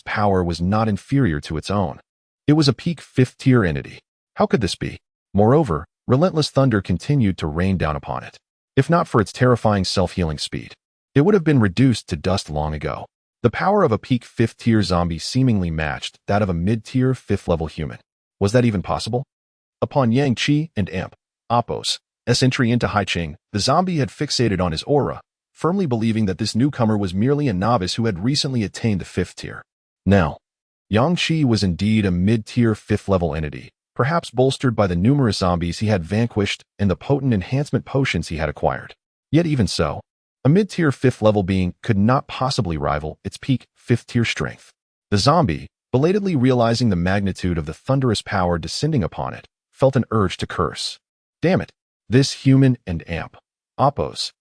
Speaker 1: power was not inferior to its own. It was a peak 5th tier entity. How could this be? Moreover, relentless thunder continued to rain down upon it. If not for its terrifying self-healing speed, it would have been reduced to dust long ago. The power of a peak 5th tier zombie seemingly matched that of a mid-tier 5th level human. Was that even possible? Upon Yang-Chi and Amp, Appo's entry into Haiching, the zombie had fixated on his aura, firmly believing that this newcomer was merely a novice who had recently attained the 5th tier. Now, Yang-Chi was indeed a mid-tier 5th level entity, perhaps bolstered by the numerous zombies he had vanquished and the potent enhancement potions he had acquired. Yet even so, a mid-tier 5th level being could not possibly rival its peak 5th tier strength. The zombie, belatedly realizing the magnitude of the thunderous power descending upon it, felt an urge to curse. Damn it! This human and Amp, Appo's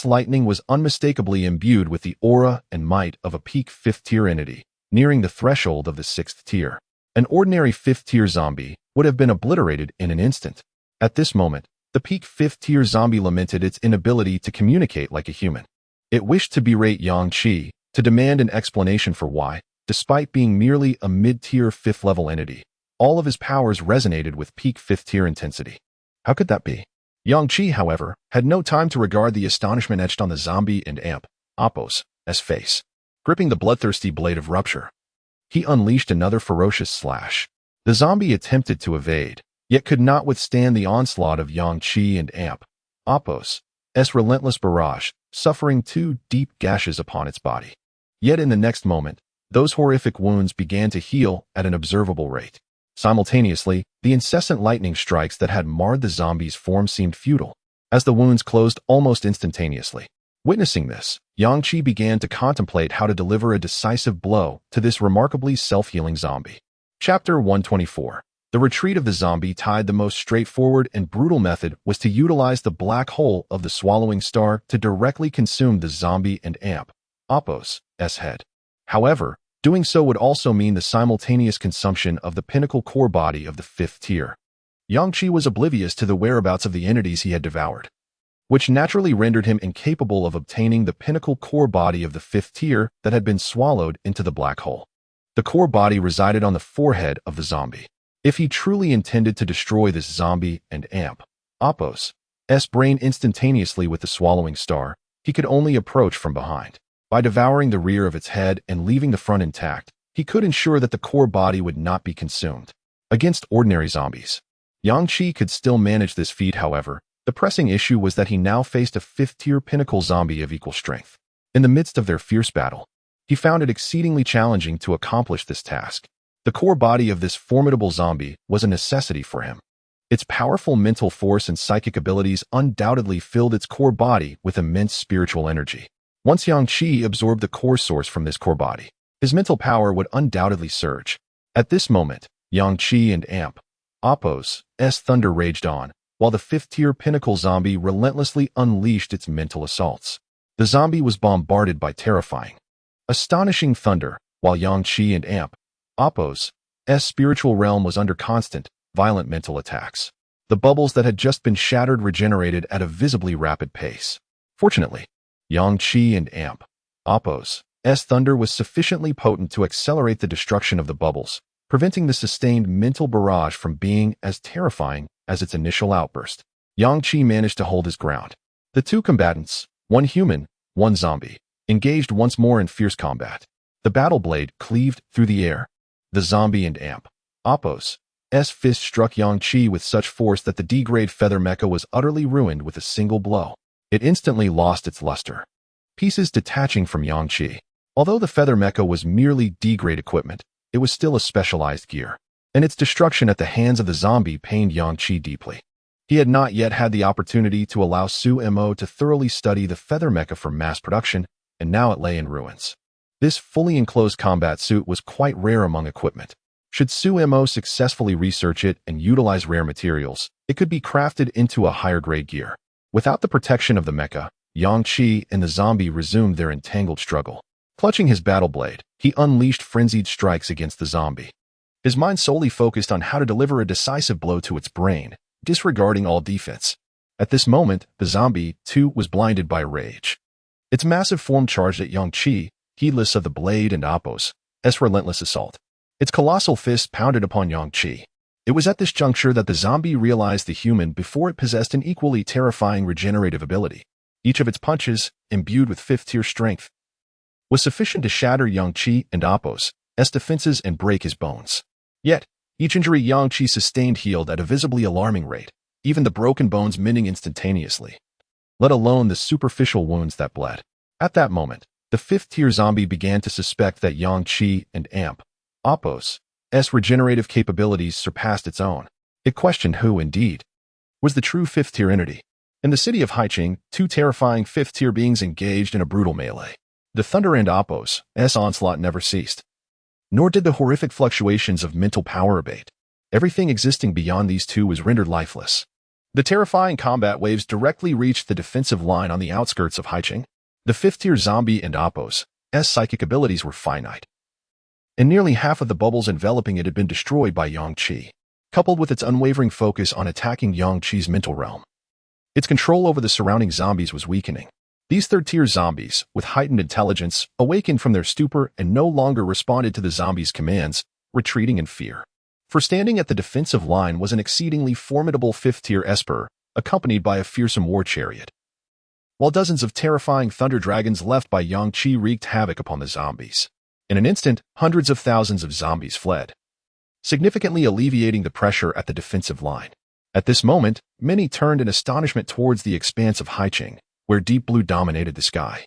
Speaker 1: lightning was unmistakably imbued with the aura and might of a peak 5th tier entity, nearing the threshold of the 6th tier. An ordinary 5th tier zombie would have been obliterated in an instant. At this moment, the peak 5th tier zombie lamented its inability to communicate like a human. It wished to berate Yang-Chi, to demand an explanation for why, despite being merely a mid-tier 5th level entity, all of his powers resonated with peak 5th tier intensity. How could that be? Yang-Chi, however, had no time to regard the astonishment etched on the zombie and Amp, Appo's face. Gripping the bloodthirsty blade of rupture, he unleashed another ferocious slash. The zombie attempted to evade, yet could not withstand the onslaught of Yang-Chi and Amp, Appo's relentless barrage, suffering 2 deep gashes upon its body. Yet in the next moment, those horrific wounds began to heal at an observable rate. Simultaneously, the incessant lightning strikes that had marred the zombie's form seemed futile, as the wounds closed almost instantaneously. Witnessing this, Yang-Chi began to contemplate how to deliver a decisive blow to this remarkably self-healing zombie. Chapter 124. The retreat of the zombie tied. The most straightforward and brutal method was to utilize the black hole of the swallowing star to directly consume the zombie and Amp, Appo's head. However, doing so would also mean the simultaneous consumption of the pinnacle core body of the 5th tier. Yang-Chi was oblivious to the whereabouts of the entities he had devoured, which naturally rendered him incapable of obtaining the pinnacle core body of the 5th tier that had been swallowed into the black hole. The core body resided on the forehead of the zombie. If he truly intended to destroy this zombie and Amp, Appo's brain instantaneously with the swallowing star, he could only approach from behind. By devouring the rear of its head and leaving the front intact, he could ensure that the core body would not be consumed. Against ordinary zombies, Yang-Chi could still manage this feat. However, the pressing issue was that he now faced a 5th tier pinnacle zombie of equal strength. In the midst of their fierce battle, he found it exceedingly challenging to accomplish this task. The core body of this formidable zombie was a necessity for him. Its powerful mental force and psychic abilities undoubtedly filled its core body with immense spiritual energy. Once Yang Qi absorbed the core source from this core body, his mental power would undoubtedly surge. At this moment, Yang Qi and Amp, Appo's thunder raged on, while the fifth-tier pinnacle zombie relentlessly unleashed its mental assaults. The zombie was bombarded by terrifying, astonishing thunder, while Yang Qi and Amp, Appo's spiritual realm was under constant, violent mental attacks. The bubbles that had just been shattered regenerated at a visibly rapid pace. Fortunately, Yang Qi and Amp, Appo's thunder was sufficiently potent to accelerate the destruction of the bubbles, preventing the sustained mental barrage from being as terrifying as its initial outburst. Yang Qi managed to hold his ground. The two combatants, one human, one zombie, engaged once more in fierce combat. The battle blade cleaved through the air. The zombie and Amp, Appo's fist struck Yang Qi with such force that the D-grade feather mecha was utterly ruined with a single blow. It instantly lost its luster. Pieces detaching from Yang Qi. Although the feather mecha was merely D-grade equipment, it was still a specialized gear, and its destruction at the hands of the zombie pained Yang Qi deeply. He had not yet had the opportunity to allow Su Mo to thoroughly study the feather mecha for mass production, and now it lay in ruins. This fully enclosed combat suit was quite rare among equipment. Should Su Mo successfully research it and utilize rare materials, it could be crafted into a higher-grade gear. Without the protection of the mecha, Yang Qi and the zombie resumed their entangled struggle. Clutching his battle blade, he unleashed frenzied strikes against the zombie. His mind solely focused on how to deliver a decisive blow to its brain, disregarding all defense. At this moment, the zombie, too, was blinded by rage. Its massive form charged at Yang Qi, heedless of the blade and Appo's relentless assault. Its colossal fist pounded upon Yang Qi. It was at this juncture that the zombie realized the human before it possessed an equally terrifying regenerative ability. Each of its punches, imbued with fifth-tier strength, was sufficient to shatter Yang Qi and Appo's defenses and break his bones. Yet, each injury Yang Qi sustained healed at a visibly alarming rate, even the broken bones mending instantaneously, let alone the superficial wounds that bled. At that moment, the fifth-tier zombie began to suspect that Yang Qi and Amp, Appo's regenerative capabilities surpassed its own. It questioned who, indeed, was the true fifth-tier entity. In the city of Haiching, two terrifying fifth-tier beings engaged in a brutal melee. The thunder and Appo's onslaught never ceased. Nor did the horrific fluctuations of mental power abate. Everything existing beyond these two was rendered lifeless. The terrifying combat waves directly reached the defensive line on the outskirts of Haiching. The fifth-tier zombie and Appo's psychic abilities were finite, and nearly half of the bubbles enveloping it had been destroyed by Yang Qi, coupled with its unwavering focus on attacking Yang Qi's mental realm. Its control over the surrounding zombies was weakening. These third-tier zombies, with heightened intelligence, awakened from their stupor and no longer responded to the zombies' commands, retreating in fear. For standing at the defensive line was an exceedingly formidable fifth-tier esper, accompanied by a fearsome war chariot. While dozens of terrifying thunder dragons left by Yang Qi wreaked havoc upon the zombies. In an instant, hundreds of thousands of zombies fled, significantly alleviating the pressure at the defensive line. At this moment, many turned in astonishment towards the expanse of Haiching, where deep blue dominated the sky.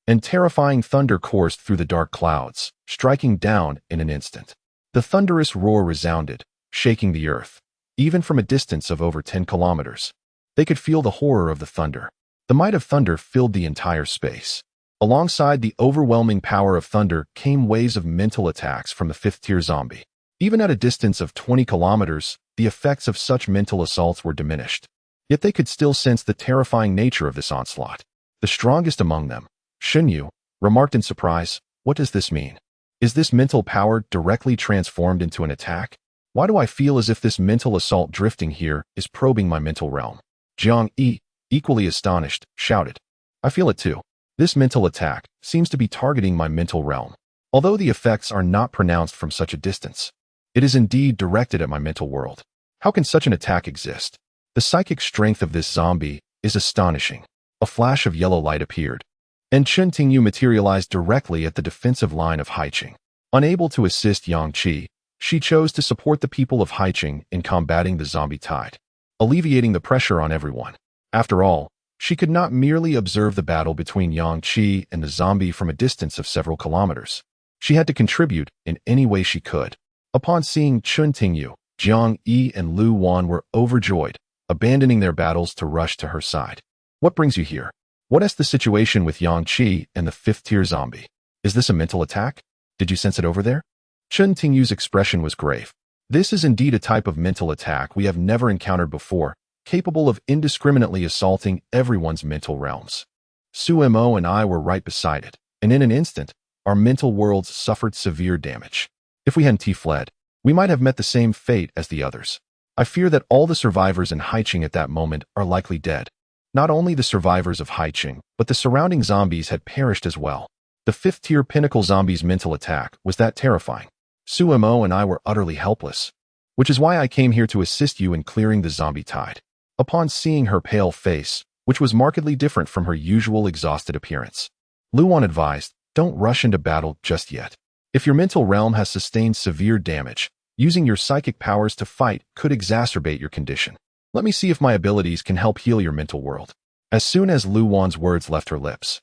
Speaker 1: And terrifying thunder coursed through the dark clouds, striking down in an instant. The thunderous roar resounded, shaking the earth. Even from a distance of over 10 kilometers, they could feel the horror of the thunder. The might of thunder filled the entire space. Alongside the overwhelming power of thunder came waves of mental attacks from the fifth-tier zombie. Even at a distance of 20 kilometers, the effects of such mental assaults were diminished. Yet they could still sense the terrifying nature of this onslaught. The strongest among them, Shenyu, remarked in surprise, "What does this mean? Is this mental power directly transformed into an attack? Why do I feel as if this mental assault drifting here is probing my mental realm?" Jiang Yi, equally astonished, shouted, "I feel it too. This mental attack seems to be targeting my mental realm. Although the effects are not pronounced from such a distance, it is indeed directed at my mental world. How can such an attack exist? The psychic strength of this zombie is astonishing." A flash of yellow light appeared, and Chen Tingyu materialized directly at the defensive line of Haiching. Unable to assist Yang Qi, she chose to support the people of Haiching in combating the zombie tide, alleviating the pressure on everyone. After all, she could not merely observe the battle between Yang Qi and the zombie from a distance of several kilometers. She had to contribute in any way she could. Upon seeing Chen Tingyu, Jiang Yi and Lu Wan were overjoyed, abandoning their battles to rush to her side. What brings you here? What is the situation with Yang Qi and the fifth-tier zombie? Is this a mental attack? Did you sense it over there? Chen Tingyu's expression was grave. This is indeed a type of mental attack we have never encountered before, capable of indiscriminately assaulting everyone's mental realms. Su Mo and I were right beside it, and in an instant, our mental worlds suffered severe damage. If we hadn't fled, we might have met the same fate as the others. I fear that all the survivors in Haiqing at that moment are likely dead. Not only the survivors of Haiqing, but the surrounding zombies had perished as well. The fifth-tier pinnacle zombie's mental attack was that terrifying. Su Mo and I were utterly helpless, which is why I came here to assist you in clearing the zombie tide. Upon seeing her pale face, which was markedly different from her usual exhausted appearance, Lu Wan advised, don't rush into battle just yet. If your mental realm has sustained severe damage, using your psychic powers to fight could exacerbate your condition. Let me see if my abilities can help heal your mental world. As soon as Lu Wan's words left her lips,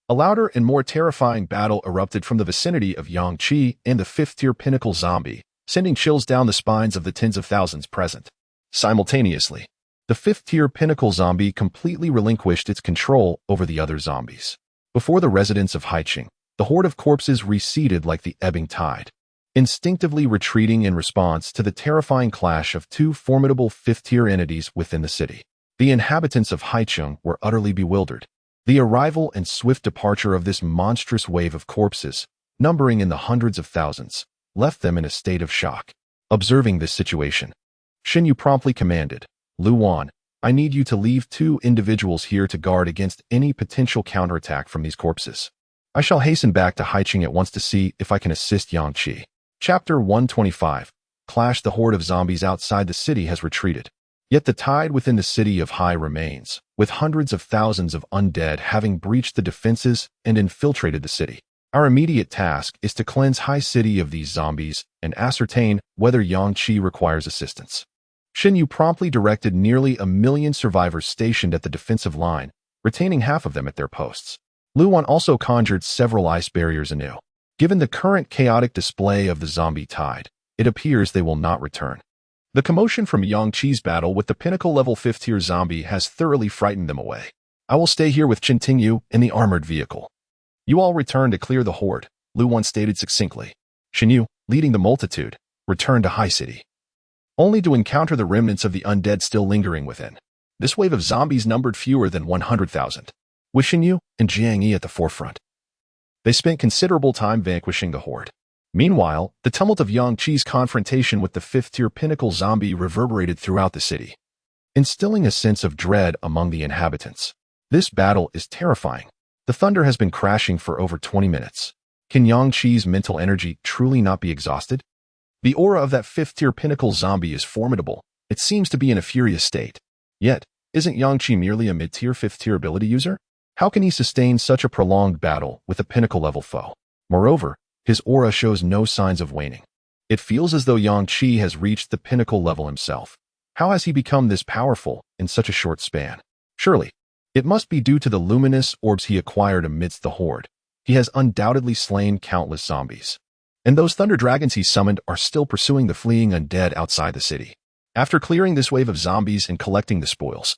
Speaker 1: a louder and more terrifying battle erupted from the vicinity of Yang Qi and the fifth-tier pinnacle zombie, sending chills down the spines of the tens of thousands present. Simultaneously, the fifth-tier pinnacle zombie completely relinquished its control over the other zombies. Before the residents of Haiqing, the horde of corpses receded like the ebbing tide, instinctively retreating in response to the terrifying clash of two formidable fifth-tier entities within the city. The inhabitants of Haiqing were utterly bewildered. The arrival and swift departure of this monstrous wave of corpses, numbering in the hundreds of thousands, left them in a state of shock. Observing this situation, Shen Yu promptly commanded, Lu Wan, I need you to leave 2 individuals here to guard against any potential counterattack from these corpses. I shall hasten back to Haiqing at once to see if I can assist Yang Qi. Chapter 125. Clash. The horde of zombies outside the city has retreated. Yet the tide within the city of Hai remains, with hundreds of thousands of undead having breached the defenses and infiltrated the city. Our immediate task is to cleanse Hai City of these zombies and ascertain whether Yang Qi requires assistance. Shen Yu promptly directed nearly 1 million survivors stationed at the defensive line, retaining half of them at their posts. Lu Wan also conjured several ice barriers anew. Given the current chaotic display of the zombie tide, it appears they will not return. The commotion from Yang Qi's battle with the pinnacle-level 5th-tier zombie has thoroughly frightened them away. I will stay here with Chen Tingyu in the armored vehicle. You all return to clear the horde, Lu Wan stated succinctly. Shen Yu, leading the multitude, returned to Hai City, only to encounter the remnants of the undead still lingering within. This wave of zombies numbered fewer than 100,000, with Shen Yu and Jiang Yi at the forefront. They spent considerable time vanquishing the horde. Meanwhile, the tumult of Yang Qi's confrontation with the 5th-tier pinnacle zombie reverberated throughout the city, instilling a sense of dread among the inhabitants. This battle is terrifying. The thunder has been crashing for over 20 minutes. Can Yang Qi's mental energy truly not be exhausted? The aura of that 5th-tier pinnacle zombie is formidable. It seems to be in a furious state. Yet, isn't Yang Qi merely a mid-tier 5th-tier ability user? How can he sustain such a prolonged battle with a pinnacle-level foe? Moreover, his aura shows no signs of waning. It feels as though Yang Qi has reached the pinnacle level himself. How has he become this powerful in such a short span? Surely, it must be due to the luminous orbs he acquired amidst the horde. He has undoubtedly slain countless zombies. And those thunder dragons he summoned are still pursuing the fleeing undead outside the city. After clearing this wave of zombies and collecting the spoils,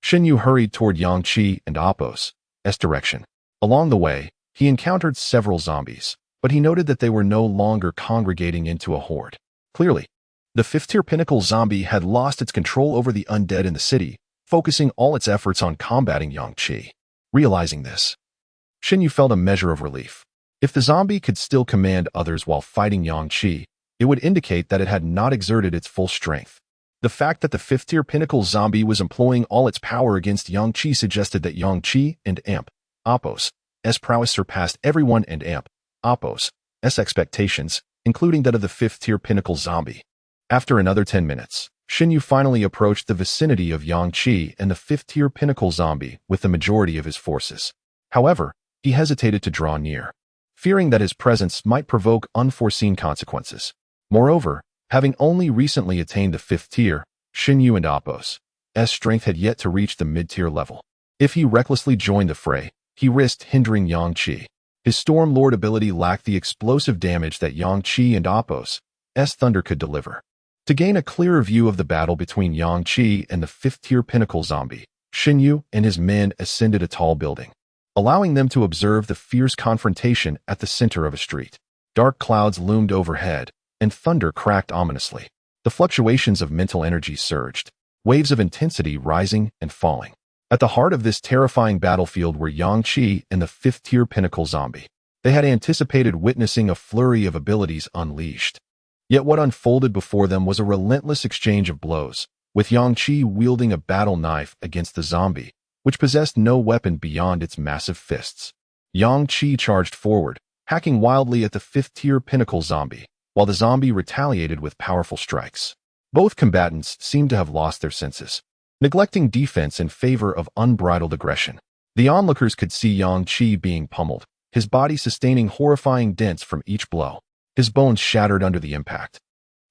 Speaker 1: Shen Yu hurried toward Yang Qi and Apos' direction. Along the way, he encountered several zombies, but he noted that they were no longer congregating into a horde. Clearly, the 5th-tier pinnacle zombie had lost its control over the undead in the city, focusing all its efforts on combating Yang Qi. Realizing this, Shen Yu felt a measure of relief. If the zombie could still command others while fighting Yang Qi, it would indicate that it had not exerted its full strength. The fact that the 5th-tier pinnacle zombie was employing all its power against Yang Qi suggested that Yang Qi and Apos' prowess surpassed everyone and Apos' expectations, including that of the 5th-tier pinnacle zombie. After another 10 minutes, Shen Yu finally approached the vicinity of Yang Qi and the 5th-tier pinnacle zombie with the majority of his forces. However, he hesitated to draw near, fearing that his presence might provoke unforeseen consequences. Moreover, having only recently attained the 5th tier, Shen Yu and Apos' strength had yet to reach the mid-tier level. If he recklessly joined the fray, he risked hindering Yang Qi. His Storm Lord ability lacked the explosive damage that Yang Qi and Apos' thunder could deliver. To gain a clearer view of the battle between Yang Qi and the fifth-tier pinnacle zombie, Shin Yu and his men ascended a tall building, allowing them to observe the fierce confrontation at the center of a street. Dark clouds loomed overhead, and thunder cracked ominously. The fluctuations of mental energy surged, waves of intensity rising and falling. At the heart of this terrifying battlefield were Yang Qi and the fifth-tier pinnacle zombie. They had anticipated witnessing a flurry of abilities unleashed. Yet what unfolded before them was a relentless exchange of blows, with Yang Qi wielding a battle knife against the zombie, which possessed no weapon beyond its massive fists. Yang Qi charged forward, hacking wildly at the fifth-tier pinnacle zombie, while the zombie retaliated with powerful strikes. Both combatants seemed to have lost their senses, neglecting defense in favor of unbridled aggression. The onlookers could see Yang Qi being pummeled, his body sustaining horrifying dents from each blow, his bones shattered under the impact.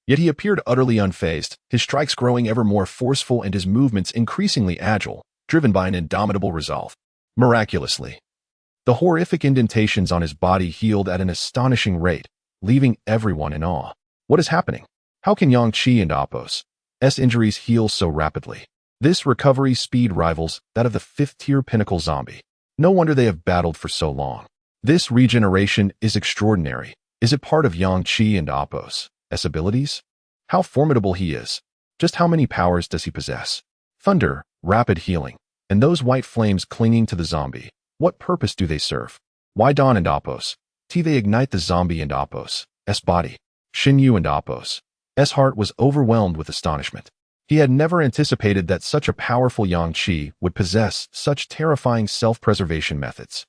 Speaker 1: Yet he appeared utterly unfazed, his strikes growing ever more forceful and his movements increasingly agile, driven by an indomitable resolve. Miraculously, the horrific indentations on his body healed at an astonishing rate, leaving everyone in awe. What is happening? How can Yang Qi and Apos' injuries heal so rapidly? This recovery speed rivals that of the fifth-tier pinnacle zombie. No wonder they have battled for so long. This regeneration is extraordinary. Is it part of Yang Qi and Apos' abilities? How formidable he is. Just how many powers does he possess? Thunder, rapid healing, and those white flames clinging to the zombie. What purpose do they serve? Why Dawn and Apos? They ignite the zombie and Apos' body. Shin Yu and Apos' heart was overwhelmed with astonishment. He had never anticipated that such a powerful Yang Qi would possess such terrifying self-preservation methods.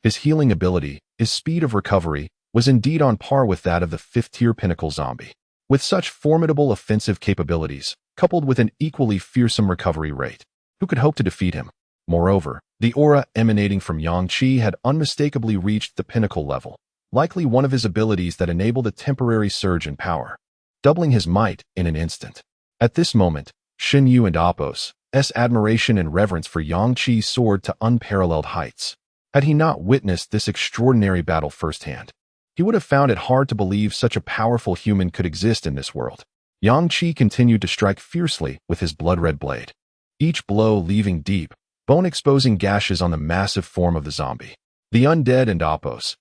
Speaker 1: His healing ability, his speed of recovery, was indeed on par with that of the fifth-tier pinnacle zombie. With such formidable offensive capabilities, coupled with an equally fearsome recovery rate, who could hope to defeat him? Moreover, the aura emanating from Yang Qi had unmistakably reached the pinnacle level, likely one of his abilities that enabled a temporary surge in power, doubling his might in an instant. At this moment, Shin Yu and Apos' admiration and reverence for Yang Qi soared to unparalleled heights. Had he not witnessed this extraordinary battle firsthand, he would have found it hard to believe such a powerful human could exist in this world. Yang Qi continued to strike fiercely with his blood-red blade, each blow leaving deep, bone-exposing gashes on the massive form of the zombie. The undead and Apos'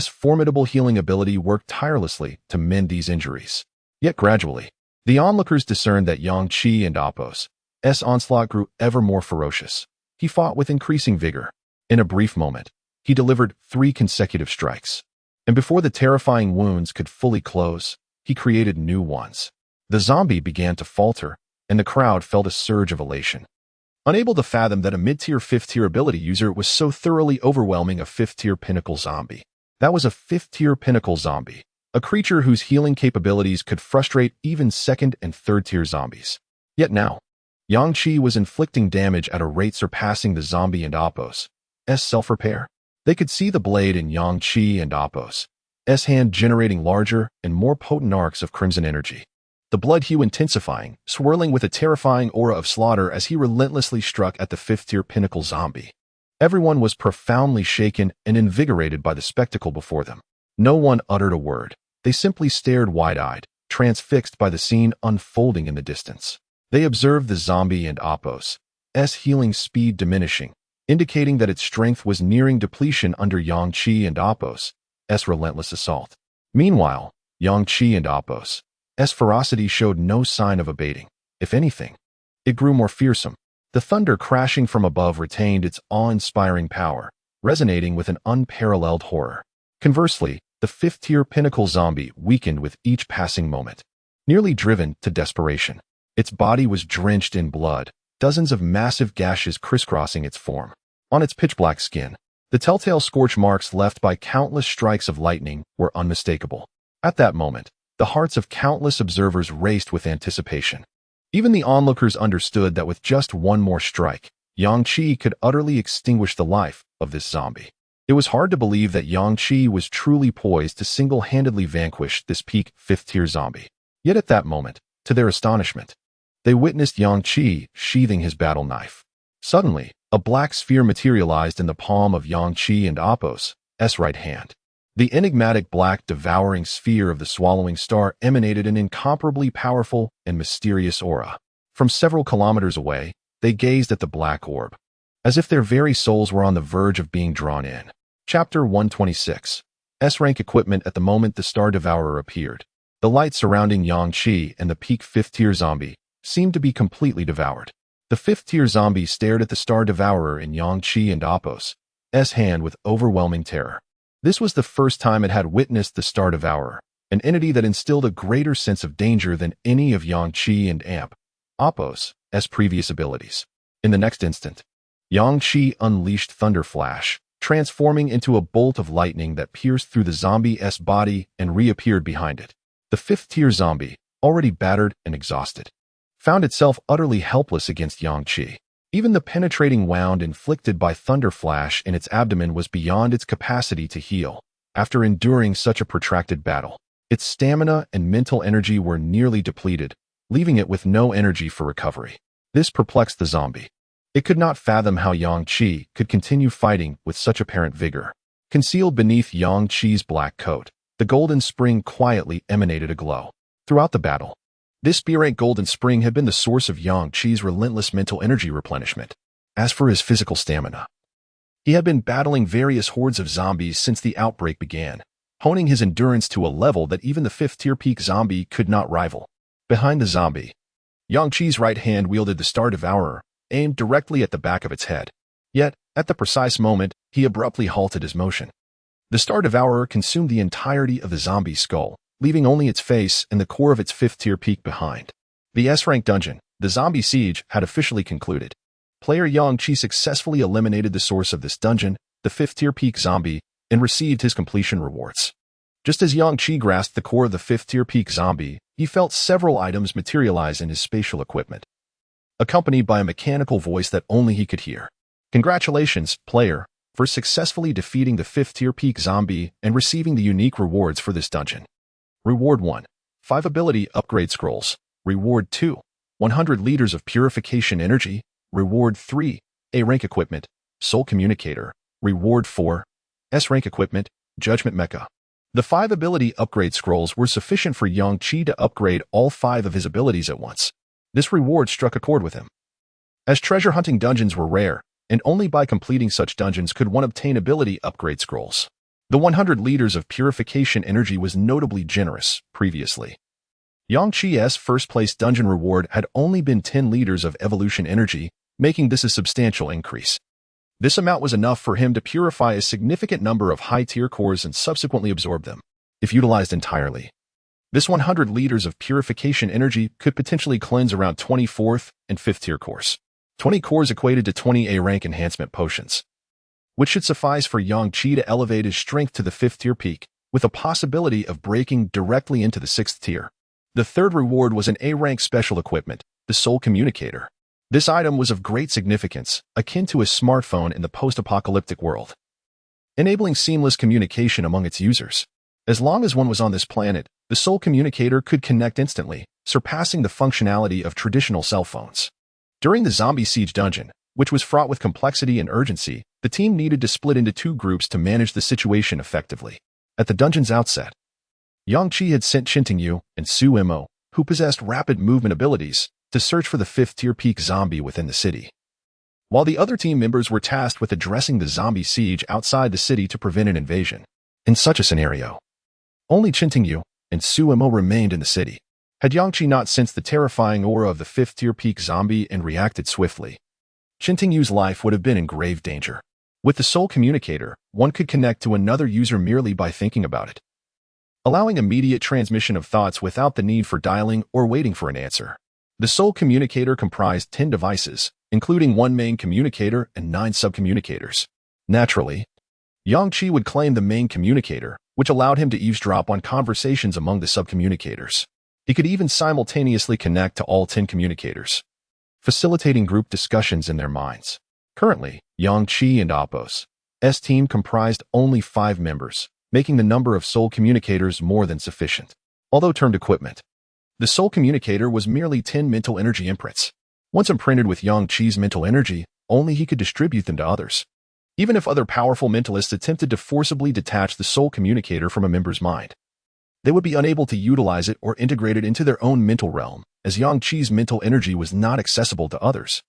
Speaker 1: formidable healing ability worked tirelessly to mend these injuries. Yet gradually, the onlookers discerned that Yang Qi and Apos' onslaught grew ever more ferocious. He fought with increasing vigor. In a brief moment, he delivered 3 consecutive strikes. And before the terrifying wounds could fully close, he created new ones. The zombie began to falter, and the crowd felt a surge of elation. Unable to fathom that a mid-tier fifth-tier ability user was so thoroughly overwhelming a fifth-tier pinnacle zombie. That was a fifth-tier pinnacle zombie, a creature whose healing capabilities could frustrate even second- and third-tier zombies. Yet now, Yang Qi was inflicting damage at a rate surpassing the zombie and Apos' self-repair. They could see the blade in Yang Qi and Apos' hand generating larger and more potent arcs of crimson energy. The blood hue intensifying, swirling with a terrifying aura of slaughter as he relentlessly struck at the fifth-tier pinnacle zombie. Everyone was profoundly shaken and invigorated by the spectacle before them. No one uttered a word. They simply stared wide-eyed, transfixed by the scene unfolding in the distance. They observed the zombie and Apos' healing speed diminishing, indicating that its strength was nearing depletion under Yang Qi and Apos' relentless assault. Meanwhile, Yang Qi and Apos' ferocity showed no sign of abating. If anything, it grew more fearsome. The thunder crashing from above retained its awe-inspiring power, resonating with an unparalleled horror. Conversely, the fifth-tier pinnacle zombie weakened with each passing moment, nearly driven to desperation. Its body was drenched in blood, dozens of massive gashes crisscrossing its form. On its pitch-black skin, the telltale scorch marks left by countless strikes of lightning were unmistakable. At that moment, the hearts of countless observers raced with anticipation. Even the onlookers understood that with just one more strike, Yang Qi could utterly extinguish the life of this zombie. It was hard to believe that Yang Qi was truly poised to single-handedly vanquish this peak fifth-tier zombie. Yet at that moment, to their astonishment, they witnessed Yang Qi sheathing his battle knife. Suddenly, a black sphere materialized in the palm of Yang Qi and Apos' right hand. The enigmatic black devouring sphere of the swallowing star emanated an incomparably powerful and mysterious aura. From several kilometers away, they gazed at the black orb, as if their very souls were on the verge of being drawn in. Chapter 126. S-rank equipment. At the moment the Star Devourer appeared, the light surrounding Yang Qi and the peak 5th-tier zombie seemed to be completely devoured. The 5th-tier zombie stared at the Star Devourer in Yang Qi and Apos' hand with overwhelming terror. This was the first time it had witnessed the Star Devourer, an entity that instilled a greater sense of danger than any of Yang Qi and Apos' previous abilities. In the next instant, Yang Qi unleashed Thunder Flash, transforming into a bolt of lightning that pierced through the zombie's body and reappeared behind it. The 5th-tier zombie, already battered and exhausted, found itself utterly helpless against Yang Qi. Even the penetrating wound inflicted by Thunder Flash in its abdomen was beyond its capacity to heal. After enduring such a protracted battle, its stamina and mental energy were nearly depleted, leaving it with no energy for recovery. This perplexed the zombie. It could not fathom how Yang Qi could continue fighting with such apparent vigor. Concealed beneath Yang Qi's black coat, the golden spring quietly emanated a glow. Throughout the battle, this B-rank golden spring had been the source of Yang Qi's relentless mental energy replenishment. As for his physical stamina, he had been battling various hordes of zombies since the outbreak began, honing his endurance to a level that even the 5th-tier peak zombie could not rival. Behind the zombie, Yang Qi's right hand wielded the Star Devourer, aimed directly at the back of its head. Yet, at the precise moment, he abruptly halted his motion. The Star Devourer consumed the entirety of the zombie's skull, leaving only its face and the core of its 5th-tier peak behind. The S-rank dungeon, the zombie siege, had officially concluded. Player Yang Qi successfully eliminated the source of this dungeon, the 5th-tier peak zombie, and received his completion rewards. Just as Yang Qi grasped the core of the 5th-tier peak zombie, he felt several items materialize in his spatial equipment, accompanied by a mechanical voice that only he could hear. Congratulations, player, for successfully defeating the 5th-tier peak zombie and receiving the unique rewards for this dungeon. Reward 1. 5 ability upgrade scrolls. Reward 2. 100 liters of purification energy. Reward 3. A-rank equipment. Soul Communicator. Reward 4. S-rank equipment. Judgment Mecha. The 5 ability upgrade scrolls were sufficient for Yang Qi to upgrade all 5 of his abilities at once. This reward struck a chord with him. As treasure hunting dungeons were rare, and only by completing such dungeons could one obtain ability upgrade scrolls. The 100 liters of purification energy was notably generous previously. Yang Qi's first-place dungeon reward had only been 10 liters of evolution energy, making this a substantial increase. This amount was enough for him to purify a significant number of high-tier cores and subsequently absorb them. If utilized entirely, this 100 liters of purification energy could potentially cleanse around 24th and 5th-tier cores. 20 cores equated to 20 A-rank enhancement potions, which should suffice for Yang Qi to elevate his strength to the 5th-tier peak, with a possibility of breaking directly into the 6th tier. The third reward was an A-rank special equipment, the Soul Communicator. This item was of great significance, akin to a smartphone in the post-apocalyptic world, enabling seamless communication among its users. As long as one was on this planet, the Soul Communicator could connect instantly, surpassing the functionality of traditional cell phones. During the Zombie Siege dungeon, which was fraught with complexity and urgency, the team needed to split into 2 groups to manage the situation effectively. At the dungeon's outset, Yang Qi had sent Chintingyu and Su Mo, who possessed rapid movement abilities, to search for the 5th-tier peak zombie within the city, while the other team members were tasked with addressing the zombie siege outside the city to prevent an invasion. In such a scenario, only Chintingyu and Su Mo remained in the city. Had Yang Qi not sensed the terrifying aura of the 5th-tier peak zombie and reacted swiftly, Chintingyu's life would have been in grave danger. With the Soul Communicator, one could connect to another user merely by thinking about it, allowing immediate transmission of thoughts without the need for dialing or waiting for an answer. The Soul Communicator comprised 10 devices, including 1 main communicator and 9 sub-communicators. Naturally, Yang Qi would claim the main communicator, which allowed him to eavesdrop on conversations among the sub-communicators. He could even simultaneously connect to all 10 communicators, facilitating group discussions in their minds. Currently, Yang Qi and Apos' team comprised only 5 members, making the number of Soul Communicators more than sufficient. Although termed equipment, the Soul Communicator was merely 10 mental energy imprints. Once imprinted with Yang Qi's mental energy, only he could distribute them to others. even if other powerful mentalists attempted to forcibly detach the soul communicator from a member's mind. They would be unable to utilize it or integrate it into their own mental realm, as Yang Qi's mental energy was not accessible to others.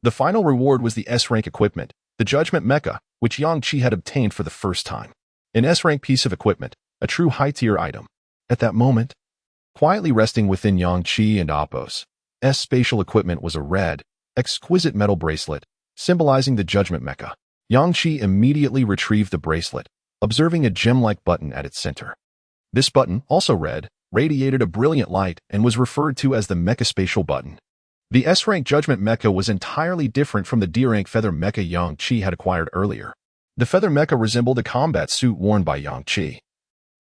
Speaker 1: The final reward was the S-rank equipment, the Judgment Mecha, which Yang Qi had obtained for the first time. An S-rank piece of equipment, a true high-tier item. At that moment, quietly resting within Yang Qi and Appo's spatial equipment was a red, exquisite metal bracelet, symbolizing the Judgment Mecha. Yang Qi immediately retrieved the bracelet, observing a gem-like button at its center. This button, also red, radiated a brilliant light and was referred to as the Mecha Spatial button. The S-rank Judgment Mecha was entirely different from the D-rank Feather Mecha Yang Qi had acquired earlier. The Feather Mecha resembled a combat suit worn by Yang Qi,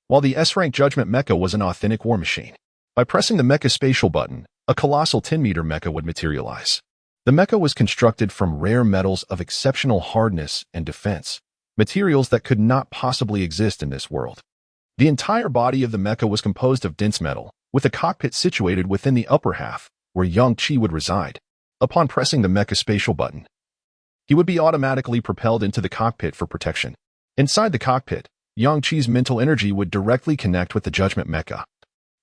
Speaker 1: while the S-rank Judgment Mecha was an authentic war machine. By pressing the Mecha Spatial button, a colossal 10-meter mecha would materialize. The mecha was constructed from rare metals of exceptional hardness and defense, materials that could not possibly exist in this world. The entire body of the mecha was composed of dense metal, with a cockpit situated within the upper half, where Yang Qi would reside. Upon pressing the Mecha Spatial button, he would be automatically propelled into the cockpit for protection. Inside the cockpit, Yang Qi's mental energy would directly connect with the Judgment Mecha,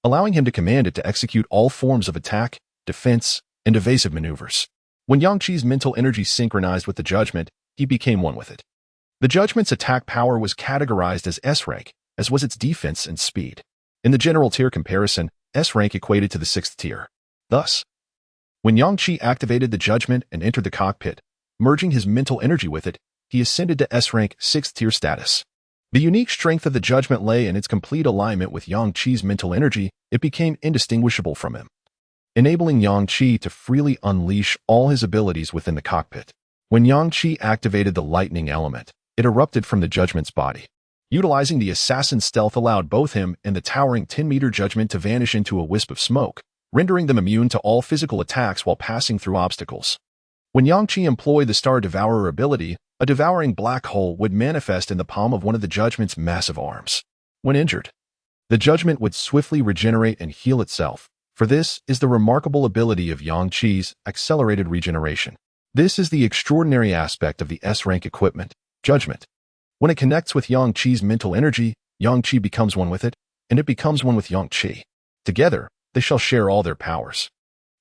Speaker 1: allowing him to command it to execute all forms of attack, defense, and evasive maneuvers. When Yang Qi's mental energy synchronized with the Judgment, he became one with it. The Judgment's attack power was categorized as S-rank, as was its defense and speed. In the general tier comparison, S-rank equated to the 6th tier. Thus, when Yang Qi activated the Judgment and entered the cockpit, merging his mental energy with it, he ascended to S-rank 6th tier status. The unique strength of the Judgment lay in its complete alignment with Yang Qi's mental energy. It became indistinguishable from him, enabling Yang Qi to freely unleash all his abilities within the cockpit. When Yang Qi activated the lightning element, it erupted from the Judgment's body. Utilizing the assassin's stealth allowed both him and the towering 10-meter Judgment to vanish into a wisp of smoke, rendering them immune to all physical attacks while passing through obstacles. When Yang Qi employed the Star Devourer ability, a devouring black hole would manifest in the palm of one of the Judgment's massive arms. When injured, the Judgment would swiftly regenerate and heal itself, for this is the remarkable ability of Yang Qi's accelerated regeneration. This is the extraordinary aspect of the S-rank equipment, Judgment. When it connects with Yang Qi's mental energy, Yang Qi becomes one with it, and it becomes one with Yang Qi. Together, they shall share all their powers.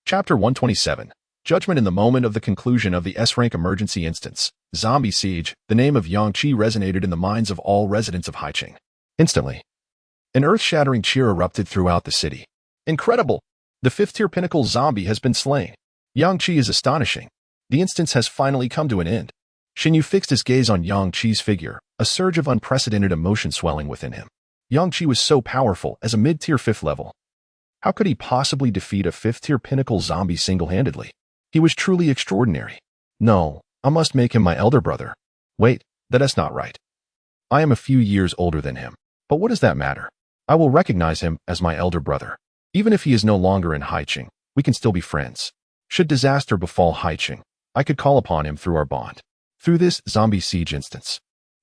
Speaker 1: Chapter 127. Judgment. In the moment of the conclusion of the S-rank emergency instance, Zombie Siege, the name of Yang Qi resonated in the minds of all residents of Haicheng. Instantly, an earth-shattering cheer erupted throughout the city. Incredible! The 5th-tier pinnacle zombie has been slain. Yang Qi is astonishing. The instance has finally come to an end. Shinyu fixed his gaze on Yang Qi's figure, a surge of unprecedented emotion swelling within him. Yang Qi was so powerful as a mid-tier 5th level. How could he possibly defeat a 5th-tier pinnacle zombie single-handedly? He was truly extraordinary. No, I must make him my elder brother. Wait, that's not right. I am a few years older than him. But what does that matter? I will recognize him as my elder brother. Even if he is no longer in Haicheng, we can still be friends. Should disaster befall Haicheng, I could call upon him through our bond. Through this zombie siege instance,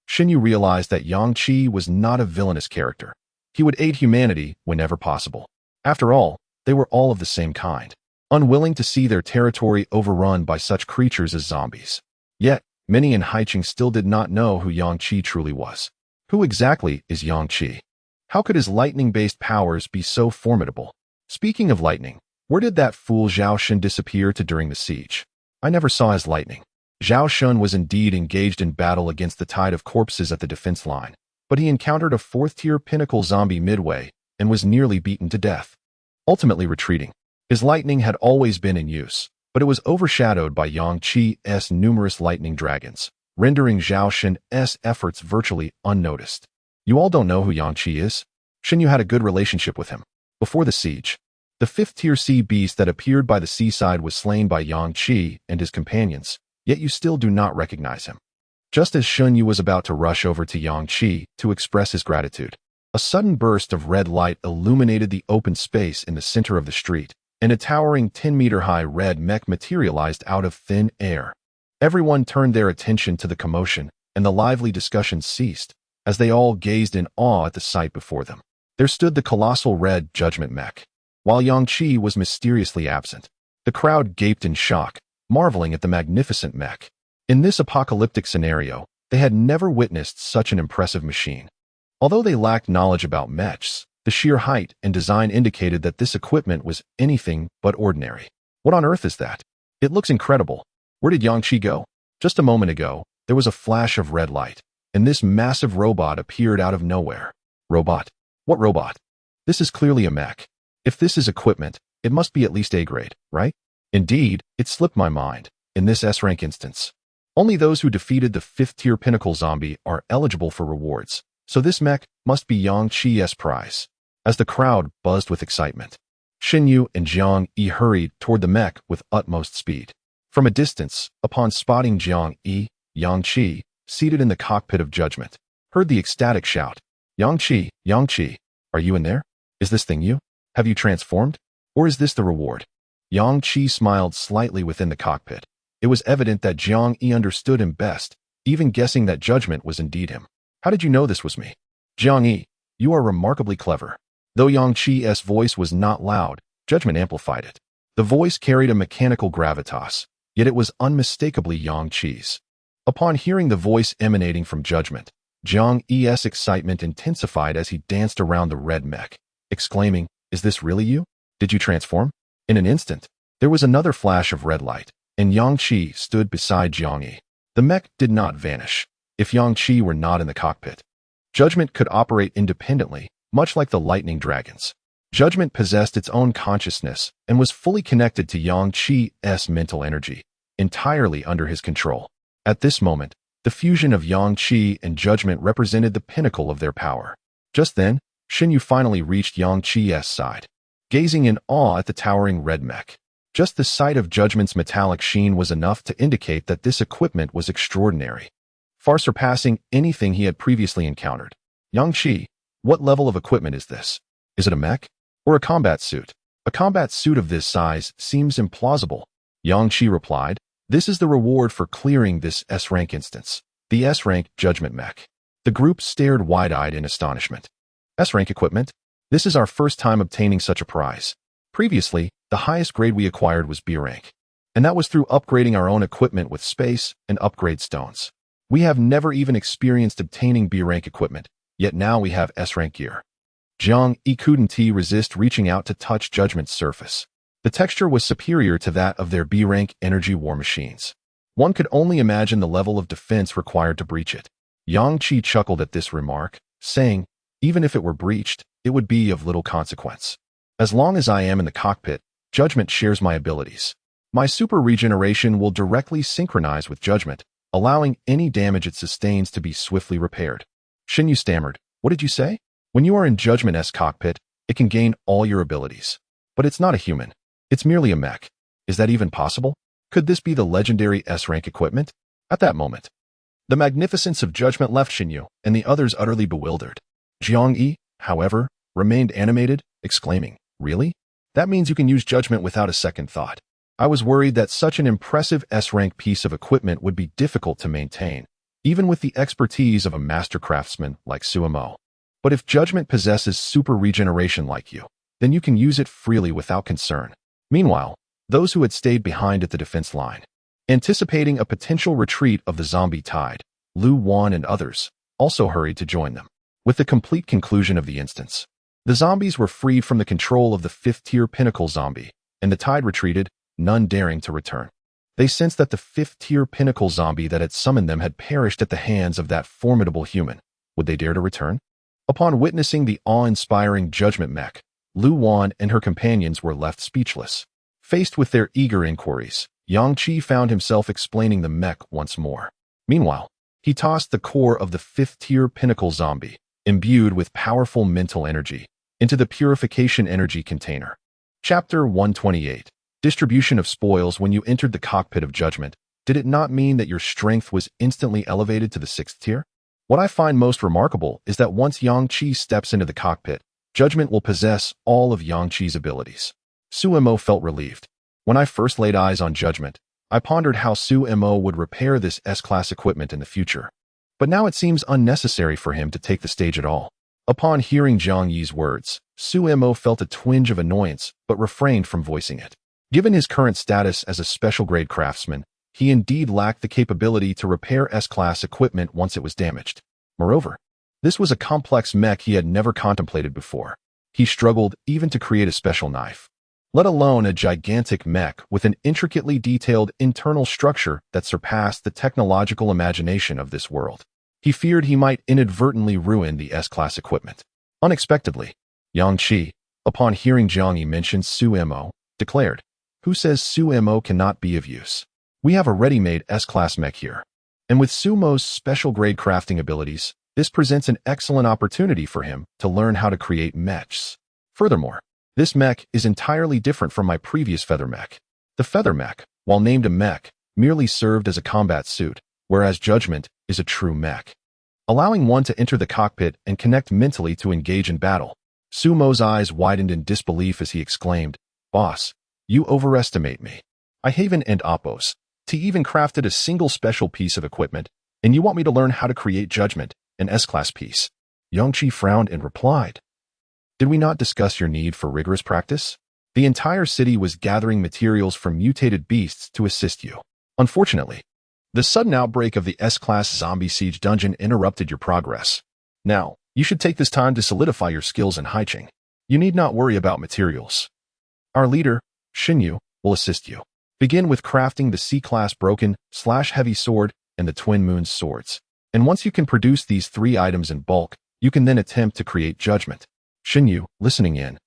Speaker 1: Shinyu realized that Yang Qi was not a villainous character. He would aid humanity whenever possible. After all, they were all of the same kind, unwilling to see their territory overrun by such creatures as zombies. Yet, many in Haicheng still did not know who Yang Qi truly was. Who exactly is Yang Qi? How could his lightning-based powers be so formidable? Speaking of lightning, where did that fool Zhao Shun disappear to during the siege? I never saw his lightning. Zhao Shun was indeed engaged in battle against the tide of corpses at the defense line, but he encountered a 4th-tier pinnacle zombie midway and was nearly beaten to death, ultimately retreating. His lightning had always been in use, but it was overshadowed by Yang Qi's numerous lightning dragons, rendering Zhao Shun's efforts virtually unnoticed. You all don't know who Yang Qi is? Shinyu had a good relationship with him. Before the siege, the 5th-tier sea beast that appeared by the seaside was slain by Yang Qi and his companions, yet you still do not recognize him. Just as Shinyu was about to rush over to Yang Qi to express his gratitude, a sudden burst of red light illuminated the open space in the center of the street, and a towering 10-meter-high red mech materialized out of thin air. Everyone turned their attention to the commotion, and the lively discussion ceased, as they all gazed in awe at the sight before them. There stood the colossal red Judgment mech, while Yang Qi was mysteriously absent. The crowd gaped in shock, marveling at the magnificent mech. In this apocalyptic scenario, They had never witnessed such an impressive machine. Although they lacked knowledge about mechs, the sheer height and design indicated that this equipment was anything but ordinary. What on earth is that? It looks incredible. Where did Yangqi go? Just a moment ago, there was a flash of red light, and this massive robot appeared out of nowhere. Robot? What robot? This is clearly a mech. If this is equipment, it must be at least A grade, right? Indeed, it slipped my mind. In this S-rank instance, only those who defeated the 5th-tier pinnacle zombie are eligible for rewards, so this mech must be Yang Qi's prize. As the crowd buzzed with excitement, Xinyu and Jiang Yi hurried toward the mech with utmost speed. From a distance, upon spotting Jiang Yi, Yang Qi, seated in the cockpit of judgment, heard the ecstatic shout, Yang Qi, are you in there? Is this thing you? Have you transformed? Or is this the reward? Yang Qi smiled slightly within the cockpit. It was evident that Jiang Yi understood him best, even guessing that judgment was indeed him. How did you know this was me? Jiang Yi, you are remarkably clever. Though Yang Qi's voice was not loud, judgment amplified it. The voice carried a mechanical gravitas, yet it was unmistakably Yang Qi's. Upon hearing the voice emanating from judgment, Jiang Yi's excitement intensified as he danced around the red mech, exclaiming, is this really you? Did you transform? In an instant, there was another flash of red light, and Yang Qi stood beside Jiang Yi. The mech did not vanish. If Yang Qi were not in the cockpit, judgment could operate independently, much like the lightning dragons. Judgment possessed its own consciousness and was fully connected to Yang Qi's mental energy, entirely under his control. At this moment, the fusion of Yang Qi and judgment represented the pinnacle of their power. Just then, Xinyu finally reached Yang Qi's side, gazing in awe at the towering red mech. Just the sight of judgment's metallic sheen was enough to indicate that this equipment was extraordinary, far surpassing anything he had previously encountered. Yang Qi, what level of equipment is this? Is it a mech? Or a combat suit? A combat suit of this size seems implausible. Yang Qi replied, this is the reward for clearing this S-rank instance, the S-rank judgment mech. The group stared wide-eyed in astonishment. S-rank equipment? This is our first time obtaining such a prize. Previously, the highest grade we acquired was B rank, and that was through upgrading our own equipment with space and upgrade stones. We have never even experienced obtaining B rank equipment, yet now we have S rank gear. Jiang Yi couldn't resist reaching out to touch Judgment's surface. The texture was superior to that of their B rank energy war machines. One could only imagine the level of defense required to breach it. Yang Qi chuckled at this remark, saying, even if it were breached, it would be of little consequence. As long as I am in the cockpit, Judgment shares my abilities. My super regeneration will directly synchronize with Judgment, allowing any damage it sustains to be swiftly repaired. Xinyu stammered, what did you say? When you are in Judgment's cockpit, it can gain all your abilities. But it's not a human. It's merely a mech. Is that even possible? Could this be the legendary S-rank equipment? At that moment, the magnificence of Judgment left Xinyu and the others utterly bewildered. Jiang Yi, however, remained animated, exclaiming, really? That means you can use Judgment without a second thought. I was worried that such an impressive S-rank piece of equipment would be difficult to maintain, even with the expertise of a master craftsman like Suemo. But if Judgment possesses super regeneration like you, then you can use it freely without concern. Meanwhile, those who had stayed behind at the defense line, anticipating a potential retreat of the zombie tide, Lu Wan and others, also hurried to join them. With the complete conclusion of the instance, the zombies were freed from the control of the 5th-tier pinnacle zombie, and the tide retreated, none daring to return. They sensed that the 5th-tier pinnacle zombie that had summoned them had perished at the hands of that formidable human. Would they dare to return? Upon witnessing the awe-inspiring Judgment mech, Lu Wan and her companions were left speechless. Faced with their eager inquiries, Yang Qi found himself explaining the mech once more. Meanwhile, he tossed the core of the 5th-tier pinnacle zombie, imbued with powerful mental energy, into the purification energy container. Chapter 128. Distribution of spoils. When you entered the cockpit of Judgment, did it not mean that your strength was instantly elevated to the 6th tier? What I find most remarkable is that once Yang Qi steps into the cockpit, Judgment will possess all of Yang Qi's abilities. Suemo felt relieved. When I first laid eyes on Judgment, I pondered how Suemo would repair this S-class equipment in the future. But now it seems unnecessary for him to take the stage at all. Upon hearing Jiang Yi's words, Suemo felt a twinge of annoyance but refrained from voicing it. Given his current status as a special-grade craftsman, He indeed lacked the capability to repair S-Class equipment once it was damaged. Moreover, this was a complex mech he had never contemplated before. He struggled even to create a special knife, let alone a gigantic mech with an intricately detailed internal structure that surpassed the technological imagination of this world. He feared he might inadvertently ruin the S-Class equipment. Unexpectedly, Yang Qi, upon hearing Jiang Yi mention Su-Mo, declared, "Who says Su-Mo cannot be of use? We have a ready-made S-Class mech here. And with Sumo's special-grade crafting abilities, this presents an excellent opportunity for him to learn how to create mechs. Furthermore, this mech is entirely different from my previous feather mech. The feather mech, while named a mech, merely served as a combat suit, whereas Judgment is a true mech, allowing one to enter the cockpit and connect mentally to engage in battle." Sumo's eyes widened in disbelief as he exclaimed, "Boss, you overestimate me. I haven and Oppos. He even crafted a single special piece of equipment, and you want me to learn how to create Judgment, an S-Class piece?" Yang Qi frowned and replied, "Did we not discuss your need for rigorous practice? The entire city was gathering materials from mutated beasts to assist you. Unfortunately, the sudden outbreak of the S-Class zombie siege dungeon interrupted your progress. Now, you should take this time to solidify your skills in Haiching. You need not worry about materials. Our leader, Xinyu, will assist you. Begin with crafting the C-Class broken/heavy sword and the Twin Moons swords. And once you can produce these 3 items in bulk, you can then attempt to create Judgment." Xinyu, listening in,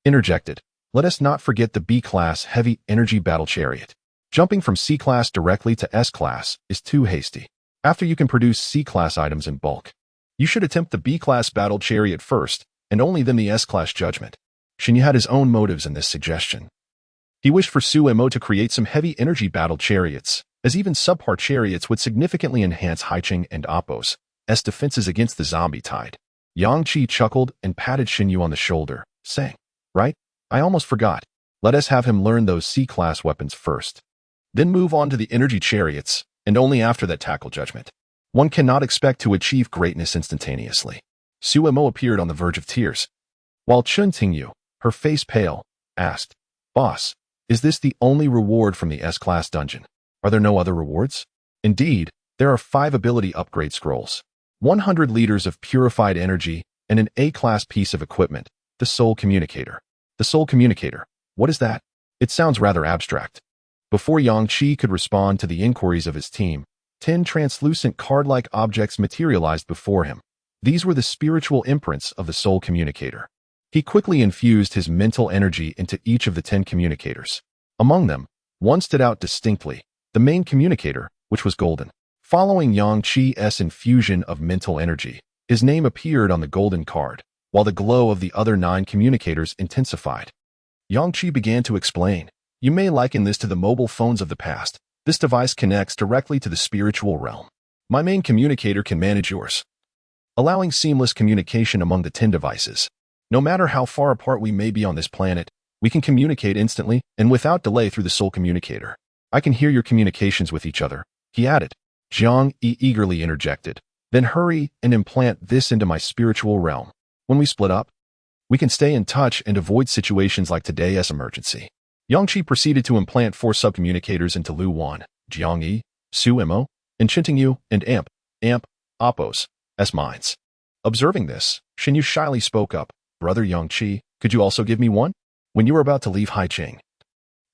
Speaker 1: interjected, "Let us not forget the B-Class heavy energy battle chariot. Jumping from C-Class directly to S-Class is too hasty. After you can produce C-Class items in bulk, you should attempt the B-Class battle chariot first, and only then the S-Class Judgment." Xinyu had his own motives in this suggestion. He wished for Su-Mo to create some heavy energy battle chariots, as even subpar chariots would significantly enhance Haiching and Oppos as defenses against the zombie tide. Yang Qi chuckled and patted Xinyu on the shoulder, saying, "Right, I almost forgot. Let us have him learn those C-Class weapons first. Then move on to the energy chariots, and only after that tackle Judgment. One cannot expect to achieve greatness instantaneously." Su-Mo appeared on the verge of tears, while Chun Tingyu, her face pale, asked, "Boss, is this the only reward from the S-Class dungeon? Are there no other rewards?" "Indeed, there are 5 ability upgrade scrolls, 100 liters of purified energy, and an A-Class piece of equipment, the Soul Communicator." "The Soul Communicator? What is that?" It sounds rather abstract. Before Yang Qi could respond to the inquiries of his team, 10 translucent card-like objects materialized before him. These were the spiritual imprints of the Soul Communicator. He quickly infused his mental energy into each of the 10 communicators. Among them, one stood out distinctly, the main communicator, which was golden. Following Yang Qi's infusion of mental energy, his name appeared on the golden card, while the glow of the other 9 communicators intensified. Yang Qi began to explain, "You may liken this to the mobile phones of the past. This device connects directly to the spiritual realm. My main communicator can manage yours, allowing seamless communication among the 10 devices. No matter how far apart we may be on this planet, we can communicate instantly and without delay through the Soul Communicator. I can hear your communications with each other," he added. Jiang Yi eagerly interjected, "Then hurry and implant this into my spiritual realm. When we split up, we can stay in touch and avoid situations like today's emergency." Yang Qi proceeded to implant 4 subcommunicators into Lu Wan, Jiang Yi, Su-Mo, and Chintingyu and Amp, Oppos, S minds. Observing this, Xinyu shyly spoke up, "Brother Yang Qi, could you also give me one? When you are about to leave Haiching,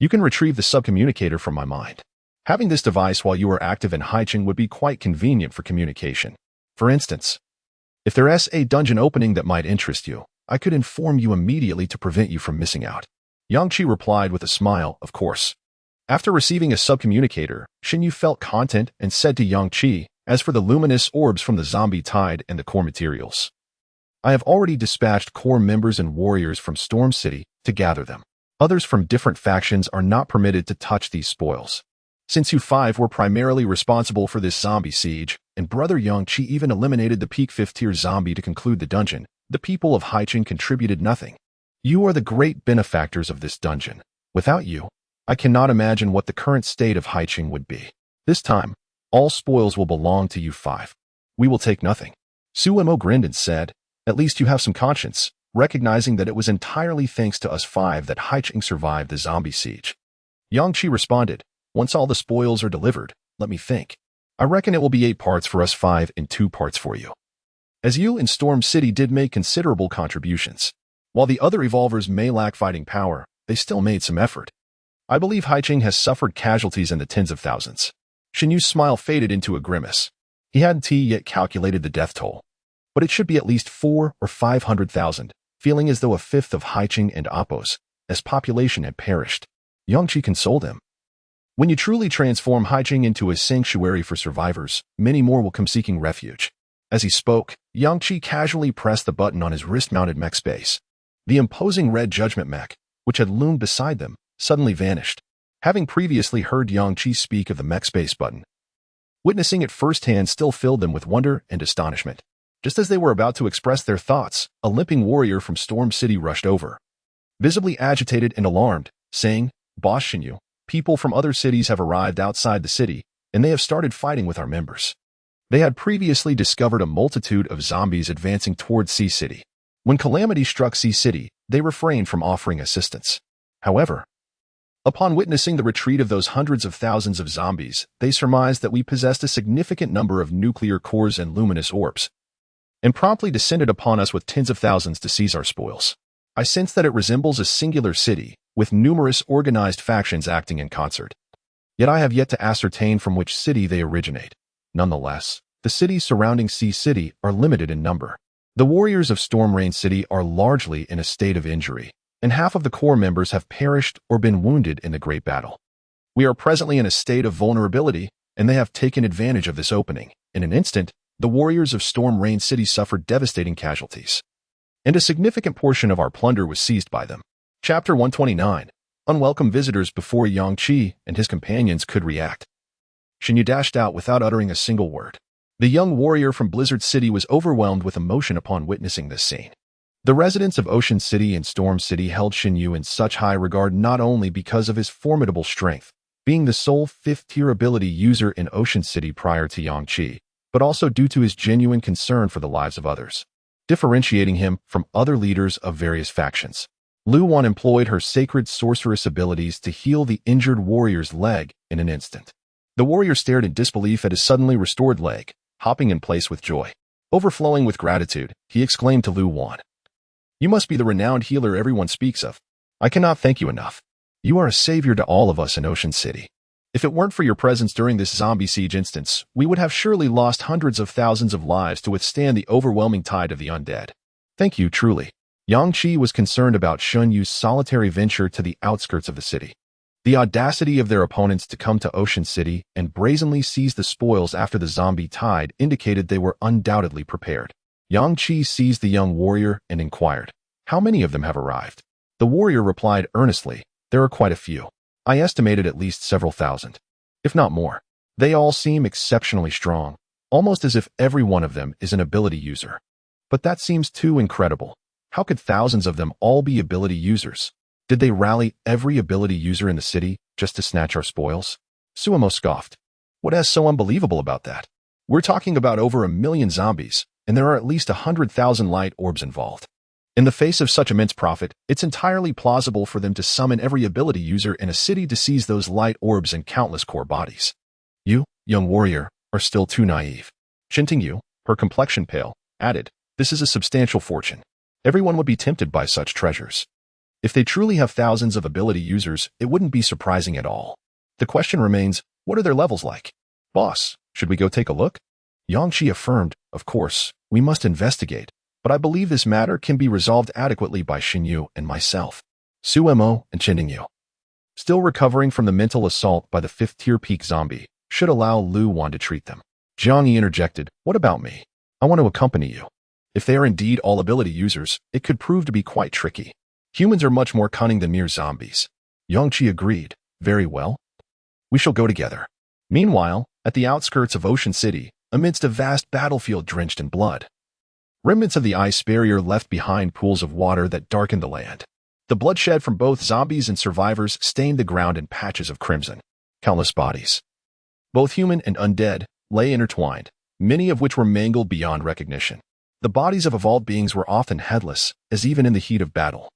Speaker 1: you can retrieve the subcommunicator from my mind. Having this device while you are active in Haiching would be quite convenient for communication. For instance, if there is a dungeon opening that might interest you, I could inform you immediately to prevent you from missing out." Yang Qi replied with a smile, "Of course." After receiving a subcommunicator, Xinyu felt content and said to Yang Qi, "As for the luminous orbs from the zombie tide and the core materials, I have already dispatched core members and warriors from Storm City to gather them. Others from different factions are not permitted to touch these spoils. Since you 5 were primarily responsible for this zombie siege, and Brother Yang Qi even eliminated the peak 5th tier zombie to conclude the dungeon, the people of Haiching contributed nothing. You are the great benefactors of this dungeon. Without you, I cannot imagine what the current state of Haiching would be. This time, all spoils will belong to you 5. We will take nothing." Su-Mo grinned and said, "At least you have some conscience, recognizing that it was entirely thanks to us 5 that Haiching survived the zombie siege." Yang Qi responded, Once all the spoils are delivered, let me think. I reckon it will be 8 parts for us, 5 and 2 parts for you. As you and Storm City did make considerable contributions. While the other evolvers may lack fighting power, they still made some effort. I believe Haiching has suffered casualties in the tens of thousands. Shinyu's smile faded into a grimace. He hadn't yet calculated the death toll. But it should be at least 400,000 or 500,000, feeling as though a fifth of Haiching and Appo's population had perished. Yangqi consoled him. When you truly transform Haiching into a sanctuary for survivors, many more will come seeking refuge. As he spoke, Yangqi casually pressed the button on his wrist-mounted mech space. The imposing red judgment mech, which had loomed beside them, suddenly vanished. Having previously heard Yangqi speak of the mech space button, witnessing it firsthand still filled them with wonder and astonishment. Just as they were about to express their thoughts, a limping warrior from Storm City rushed over, visibly agitated and alarmed, saying, "Boss Shinyu, people from other cities have arrived outside the city, and they have started fighting with our members." They had previously discovered a multitude of zombies advancing towards Sea City. When calamity struck Sea City, they refrained from offering assistance. However, upon witnessing the retreat of those hundreds of thousands of zombies, they surmised that we possessed a significant number of nuclear cores and luminous orbs, and promptly descended upon us with tens of thousands to seize our spoils. I sense that it resembles a singular city, with numerous organized factions acting in concert. Yet I have yet to ascertain from which city they originate. Nonetheless, the cities surrounding Sea City are limited in number. The warriors of Storm Rain City are largely in a state of injury, and half of the core members have perished or been wounded in the great battle. We are presently in a state of vulnerability, and they have taken advantage of this opening. In an instant, the warriors of Storm Rain City suffered devastating casualties, and a significant portion of our plunder was seized by them. Chapter 129. Unwelcome visitors. Before Yangqi and his companions could react, Shinyu dashed out without uttering a single word. The young warrior from Blizzard City was overwhelmed with emotion upon witnessing this scene. The residents of Ocean City and Storm City held Shinyu in such high regard not only because of his formidable strength, being the sole 5th-tier ability user in Ocean City prior to Yangqi, but also due to his genuine concern for the lives of others, differentiating him from other leaders of various factions. Lu Wan employed her sacred sorceress abilities to heal the injured warrior's leg in an instant. The warrior stared in disbelief at his suddenly restored leg, hopping in place with joy. Overflowing with gratitude, he exclaimed to Lu Wan, "You must be the renowned healer everyone speaks of. I cannot thank you enough. You are a savior to all of us in Ocean City. If it weren't for your presence during this zombie siege instance, we would have surely lost hundreds of thousands of lives to withstand the overwhelming tide of the undead. Thank you, truly." Yangqi was concerned about Shinyu's solitary venture to the outskirts of the city. The audacity of their opponents to come to Ocean City and brazenly seize the spoils after the zombie tide indicated they were undoubtedly prepared. Yangqi seized the young warrior and inquired, "How many of them have arrived?" The warrior replied earnestly, "There are quite a few. I estimated at least several thousand, if not more. They all seem exceptionally strong, almost as if every one of them is an ability user. But that seems too incredible. How could thousands of them all be ability users? Did they rally every ability user in the city just to snatch our spoils?" Suemo scoffed. "What is so unbelievable about that? We're talking about over 1 million zombies, and there are at least 100,000 light orbs involved. In the face of such immense profit, it's entirely plausible for them to summon every ability user in a city to seize those light orbs and countless core bodies. You, young warrior, are still too naive." Shintingyu, her complexion pale, added, "This is a substantial fortune. Everyone would be tempted by such treasures. If they truly have thousands of ability users, it wouldn't be surprising at all. The question remains, what are their levels like? Boss, should we go take a look?" Yangqi affirmed, "Of course, we must investigate, but I believe this matter can be resolved adequately by Shinyu and myself." Suemo and Shintingyu, still recovering from the mental assault by the 5th-tier peak zombie, should allow Lu Wan to treat them. Jiang Yi interjected, "What about me? I want to accompany you. If they are indeed all ability users, it could prove to be quite tricky. Humans are much more cunning than mere zombies." Yangqi agreed, "Very well. We shall go together." Meanwhile, at the outskirts of Ocean City, amidst a vast battlefield drenched in blood, remnants of the ice barrier left behind pools of water that darkened the land. The bloodshed from both zombies and survivors stained the ground in patches of crimson. Countless bodies, both human and undead, lay intertwined, many of which were mangled beyond recognition. The bodies of evolved beings were often headless, as even in the heat of battle,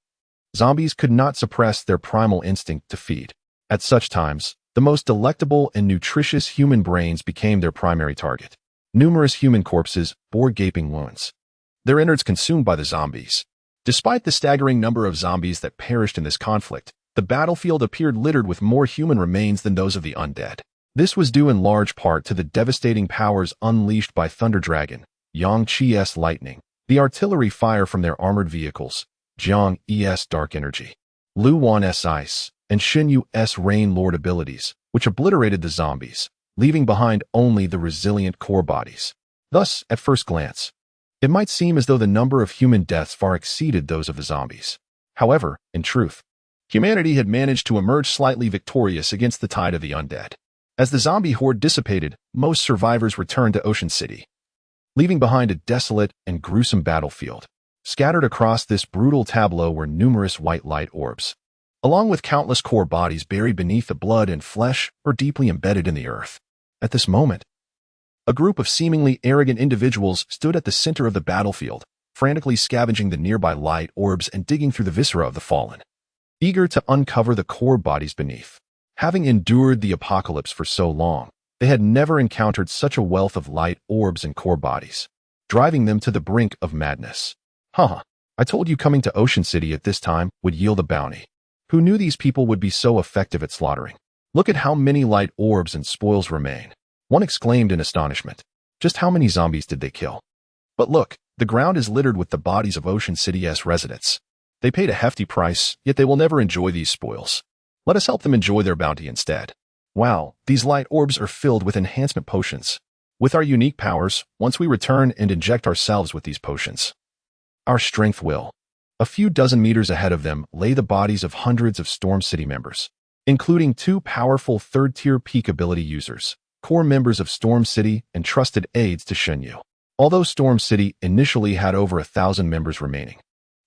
Speaker 1: zombies could not suppress their primal instinct to feed. At such times, The most delectable and nutritious human brains became their primary target. Numerous human corpses bore gaping wounds, their innards consumed by the zombies. Despite the staggering number of zombies that perished in this conflict, the battlefield appeared littered with more human remains than those of the undead. This was due in large part to the devastating powers unleashed by Thunder Dragon, Yang Chi's lightning, the artillery fire from their armored vehicles, Jiang Es dark energy, Lu Wan's ice, and Shin Yu's rain lord abilities, which obliterated the zombies, leaving behind only the resilient core bodies. Thus, at first glance, it might seem as though the number of human deaths far exceeded those of the zombies. However, in truth, humanity had managed to emerge slightly victorious against the tide of the undead. As the zombie horde dissipated, most survivors returned to Ocean City, leaving behind a desolate and gruesome battlefield. Scattered across this brutal tableau were numerous white light orbs, along with countless core bodies buried beneath the blood and flesh or deeply embedded in the earth. At this moment, a group of seemingly arrogant individuals stood at the center of the battlefield, frantically scavenging the nearby light orbs and digging through the viscera of the fallen, eager to uncover the core bodies beneath. Having endured the apocalypse for so long, they had never encountered such a wealth of light orbs and core bodies, driving them to the brink of madness. I told you coming to Ocean City at this time would yield a bounty. Who knew these people would be so effective at slaughtering? Look at how many light orbs and spoils remain. One exclaimed in astonishment. Just how many zombies did they kill? But look, the ground is littered with the bodies of Ocean City's residents. They paid a hefty price, yet they will never enjoy these spoils. Let us help them enjoy their bounty instead. Wow, these light orbs are filled with enhancement potions. With our unique powers, once we return and inject ourselves with these potions, our strength will. A few dozen meters ahead of them lay the bodies of hundreds of Storm City members, including 2 powerful third-tier peak ability users, core members of Storm City and trusted aides to Shenyu. Although Storm City initially had over 1,000 members remaining,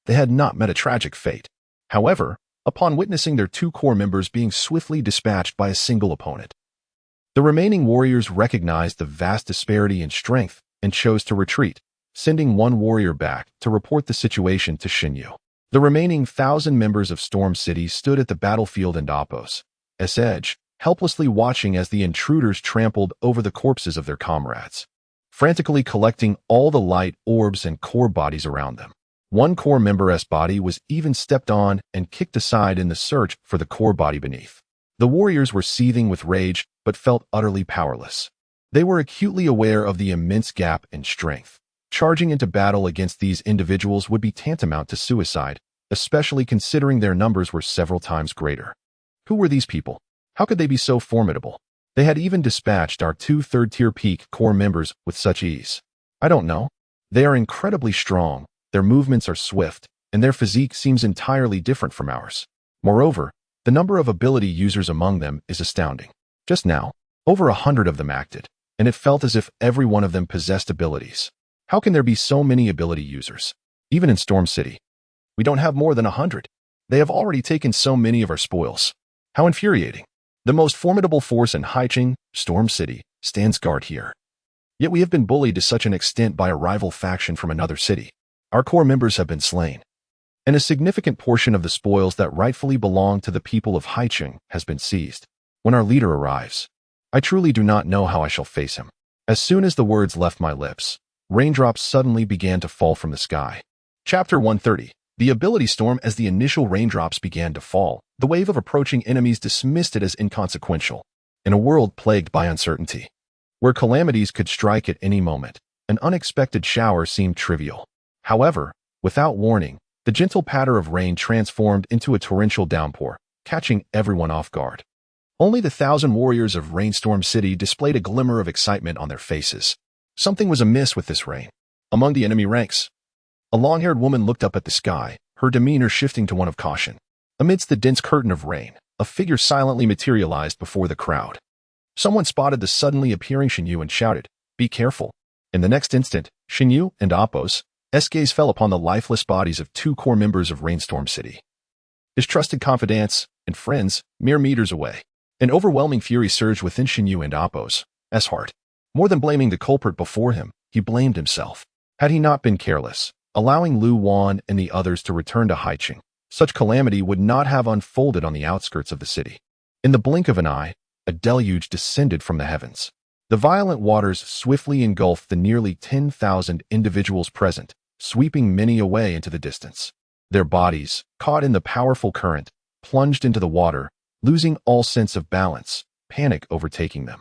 Speaker 1: they had not met a tragic fate. However, upon witnessing their 2 core members being swiftly dispatched by a single opponent, the remaining warriors recognized the vast disparity in strength and chose to retreat, sending 1 warrior back to report the situation to Shenyu. The remaining 1,000 members of Storm City stood at the battlefield and Appos' edge, helplessly watching as the intruders trampled over the corpses of their comrades, frantically collecting all the light orbs and core bodies around them. One core member's body was even stepped on and kicked aside in the search for the core body beneath. The warriors were seething with rage, but felt utterly powerless. They were acutely aware of the immense gap in strength. Charging into battle against these individuals would be tantamount to suicide, especially considering their numbers were several times greater. Who were these people? How could they be so formidable? They had even dispatched our 2 third-tier peak core members with such ease. I don't know. They are incredibly strong. Their movements are swift, and their physique seems entirely different from ours. Moreover, the number of ability users among them is astounding. Just now, over 100 of them acted, and it felt as if every one of them possessed abilities. How can there be so many ability users? Even in Storm City, we don't have more than 100. They have already taken so many of our spoils. How infuriating. The most formidable force in Haicheng, Storm City, stands guard here. Yet we have been bullied to such an extent by a rival faction from another city. Our core members have been slain, and a significant portion of the spoils that rightfully belong to the people of Haicheng has been seized. When our leader arrives, I truly do not know how I shall face him. As soon as the words left my lips, raindrops suddenly began to fall from the sky. Chapter 130. The ability storm. As the initial raindrops began to fall, the wave of approaching enemies dismissed it as inconsequential. In a world plagued by uncertainty, where calamities could strike at any moment, an unexpected shower seemed trivial. However, without warning, the gentle patter of rain transformed into a torrential downpour, catching everyone off guard. Only the 1,000 warriors of Rainstorm City displayed a glimmer of excitement on their faces. Something was amiss with this rain. Among the enemy ranks, a long-haired woman looked up at the sky, her demeanor shifting to one of caution. Amidst the dense curtain of rain, a figure silently materialized before the crowd. Someone spotted the suddenly appearing Shenyu and shouted, "Be careful." In the next instant, Shenyu and Appos' gaze fell upon the lifeless bodies of 2 core members of Rainstorm City, his trusted confidants and friends mere meters away. An overwhelming fury surged within Shenyu and Appos' heart. More than blaming the culprit before him, he blamed himself. Had he not been careless, allowing Lu Wan and the others to return to Haicheng, such calamity would not have unfolded on the outskirts of the city. In the blink of an eye, a deluge descended from the heavens. The violent waters swiftly engulfed the nearly 10,000 individuals present, sweeping many away into the distance. Their bodies, caught in the powerful current, plunged into the water, losing all sense of balance, panic overtaking them.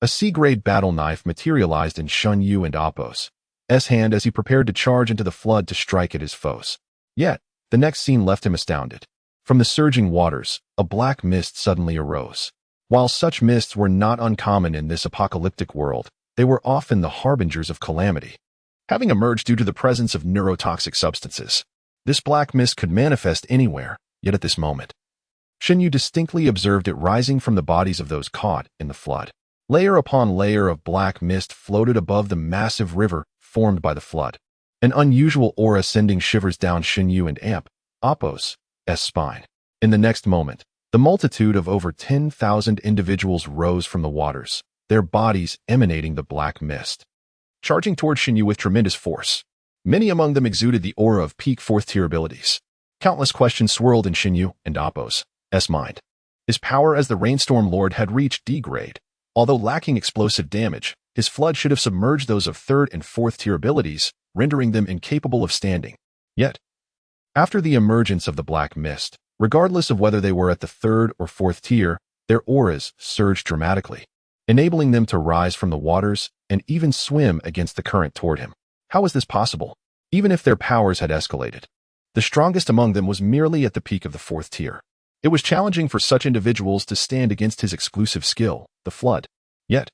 Speaker 1: A sea-grade battle knife materialized in Shun Yu and Appo's hand as he prepared to charge into the flood to strike at his foes. Yet, the next scene left him astounded. From the surging waters, a black mist suddenly arose. While such mists were not uncommon in this apocalyptic world, they were often the harbingers of calamity. Having emerged due to the presence of neurotoxic substances, this black mist could manifest anywhere, yet at this moment, Shun Yu distinctly observed it rising from the bodies of those caught in the flood. Layer upon layer of black mist floated above the massive river formed by the flood. An unusual aura sending shivers down Shun Yu and Appo's spine. In the next moment, the multitude of over 10,000 individuals rose from the waters, their bodies emanating the black mist, charging towards Shun Yu with tremendous force. Many among them exuded the aura of peak fourth-tier abilities. Countless questions swirled in Shun Yu and Appo's mind. His power as the Rainstorm Lord had reached D grade. Although lacking explosive damage, his flood should have submerged those of third and fourth-tier abilities, rendering them incapable of standing. Yet, after the emergence of the black mist, regardless of whether they were at the third or fourth tier, their auras surged dramatically, enabling them to rise from the waters and even swim against the current toward him. How was this possible? Even if their powers had escalated, the strongest among them was merely at the peak of the fourth tier. It was challenging for such individuals to stand against his exclusive skill, the flood. Yet,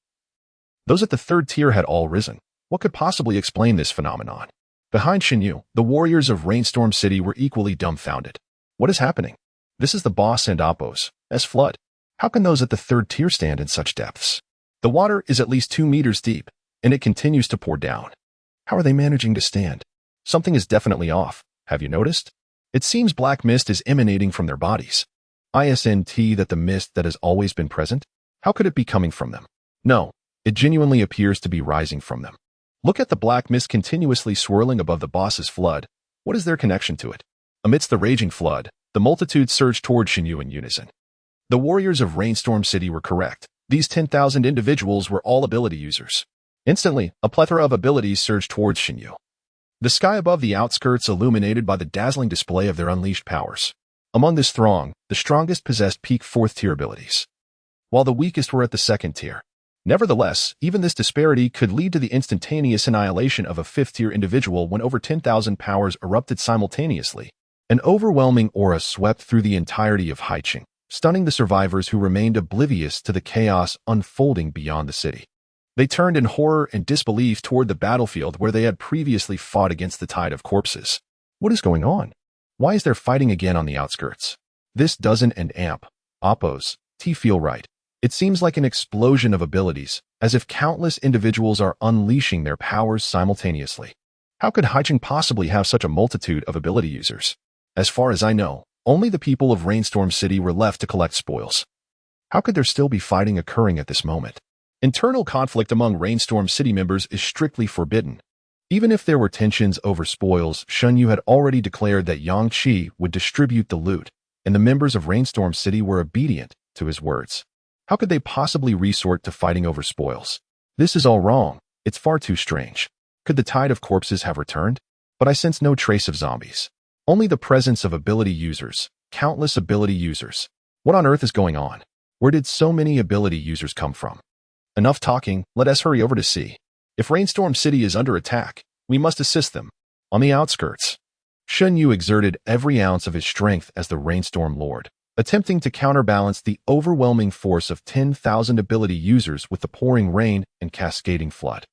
Speaker 1: those at the third tier had all risen. What could possibly explain this phenomenon? Behind Shun Yu, the warriors of Rainstorm City were equally dumbfounded. What is happening? This is the boss and Appo's flood. How can those at the third tier stand in such depths? The water is at least 2 meters deep, and it continues to pour down. How are they managing to stand? Something is definitely off. Have you noticed? It seems black mist is emanating from their bodies. Isn't that the mist that has always been present? How could it be coming from them? No, it genuinely appears to be rising from them. Look at the black mist continuously swirling above the boss's flood. What is their connection to it? Amidst the raging flood, the multitude surged toward Shun Yu in unison. The warriors of Rainstorm City were correct. These 10,000 individuals were all ability users. Instantly, a plethora of abilities surged towards Shun Yu. The sky above the outskirts illuminated by the dazzling display of their unleashed powers. Among this throng, the strongest possessed peak fourth-tier abilities, while the weakest were at the second tier. Nevertheless, even this disparity could lead to the instantaneous annihilation of a fifth-tier individual when over 10,000 powers erupted simultaneously. An overwhelming aura swept through the entirety of Haicheng, stunning the survivors who remained oblivious to the chaos unfolding beyond the city. They turned in horror and disbelief toward the battlefield where they had previously fought against the tide of corpses. What is going on? Why is there fighting again on the outskirts? This doesn't and Appo's feel right. It seems like an explosion of abilities, as if countless individuals are unleashing their powers simultaneously. How could Haicheng possibly have such a multitude of ability users? As far as I know, only the people of Rainstorm City were left to collect spoils. How could there still be fighting occurring at this moment? Internal conflict among Rainstorm City members is strictly forbidden. Even if there were tensions over spoils, Shun Yu had already declared that Yang Qi would distribute the loot, and the members of Rainstorm City were obedient to his words. How could they possibly resort to fighting over spoils? This is all wrong. It's far too strange. Could the tide of corpses have returned? But I sense no trace of zombies. Only the presence of ability users, countless ability users. What on earth is going on? Where did so many ability users come from? Enough talking, let us hurry over to see. If Rainstorm City is under attack, we must assist them. On the outskirts, Shun Yu exerted every ounce of his strength as the Rainstorm Lord, attempting to counterbalance the overwhelming force of 10,000 ability users with the pouring rain and cascading flood.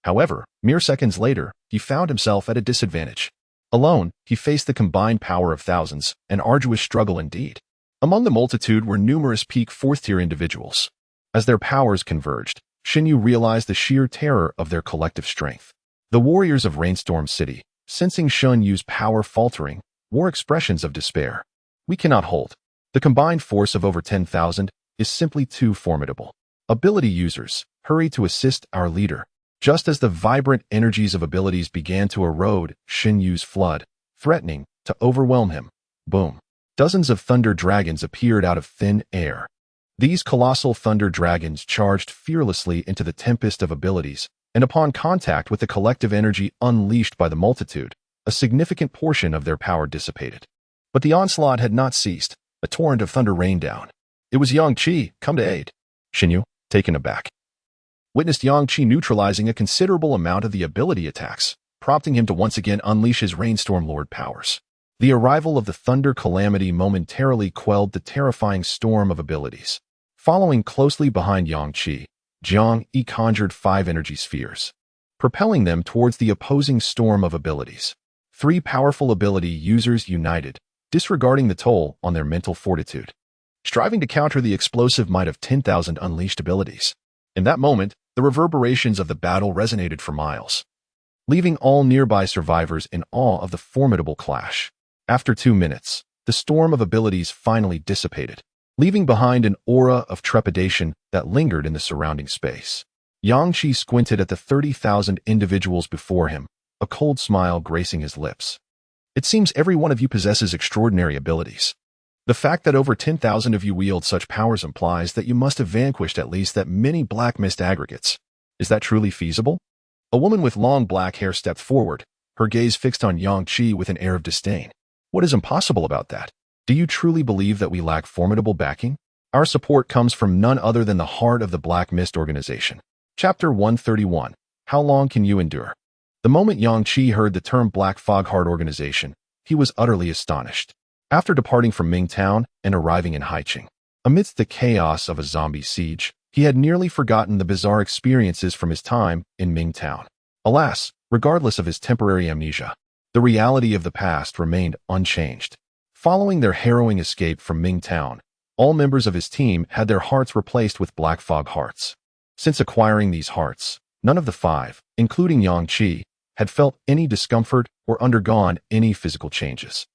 Speaker 1: However, mere seconds later, he found himself at a disadvantage. Alone, he faced the combined power of thousands, an arduous struggle indeed. Among the multitude were numerous peak fourth-tier individuals. As their powers converged, Shun Yu realized the sheer terror of their collective strength. The warriors of Rainstorm City, sensing Shun Yu's power faltering, wore expressions of despair. We cannot hold. The combined force of over 10,000 is simply too formidable. Ability users, hurry to assist our leader. Just as the vibrant energies of abilities began to erode Shun Yu's flood, threatening to overwhelm him, boom. Dozens of thunder dragons appeared out of thin air. These colossal thunder dragons charged fearlessly into the tempest of abilities, and upon contact with the collective energy unleashed by the multitude, a significant portion of their power dissipated. But the onslaught had not ceased. A torrent of thunder rained down. It was Yang Qi, come to aid. Xinyu, taken aback, witnessed Yang Qi neutralizing a considerable amount of the ability attacks, prompting him to once again unleash his Rainstorm Lord powers. The arrival of the thunder calamity momentarily quelled the terrifying storm of abilities. Following closely behind Yang Qi, Jiang Yi conjured 5 energy spheres, propelling them towards the opposing storm of abilities. 3 powerful ability users united, disregarding the toll on their mental fortitude, striving to counter the explosive might of 10,000 unleashed abilities. In that moment, the reverberations of the battle resonated for miles, leaving all nearby survivors in awe of the formidable clash. After 2 minutes, the storm of abilities finally dissipated, leaving behind an aura of trepidation that lingered in the surrounding space. Yang Qi squinted at the 30,000 individuals before him, a cold smile gracing his lips. It seems every one of you possesses extraordinary abilities. The fact that over 10,000 of you wield such powers implies that you must have vanquished at least that many black mist aggregates. Is that truly feasible? A woman with long black hair stepped forward, her gaze fixed on Yang Qi with an air of disdain. What is impossible about that? Do you truly believe that we lack formidable backing? Our support comes from none other than the heart of the Black Mist organization. Chapter 131. How long can you endure? The moment Yang Qi heard the term Black Fog Heart organization, he was utterly astonished. After departing from Mingtown and arriving in Haiqing, amidst the chaos of a zombie siege, he had nearly forgotten the bizarre experiences from his time in Mingtown. Alas, regardless of his temporary amnesia, the reality of the past remained unchanged. Following their harrowing escape from Mingtown, all members of his team had their hearts replaced with Black Fog Hearts. Since acquiring these hearts, none of the 5, including Yang Qi, had felt any discomfort or undergone any physical changes.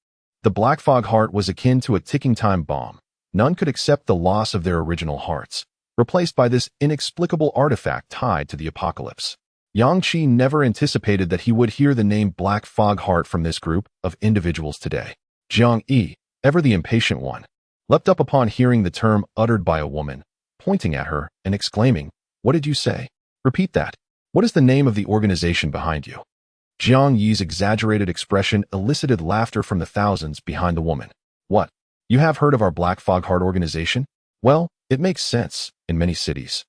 Speaker 1: The Black Fog Heart was akin to a ticking time bomb. None could accept the loss of their original hearts, replaced by this inexplicable artifact tied to the apocalypse. Yang Qi never anticipated that he would hear the name Black Fog Heart from this group of individuals today. Jiang Yi, ever the impatient one, leapt up upon hearing the term uttered by a woman, pointing at her and exclaiming, "What did you say? Repeat that. What is the name of the organization behind you?" Jiang Yi's exaggerated expression elicited laughter from the thousands behind the woman. "What? You have heard of our Black Fog Heart organization? Well, it makes sense. In many cities,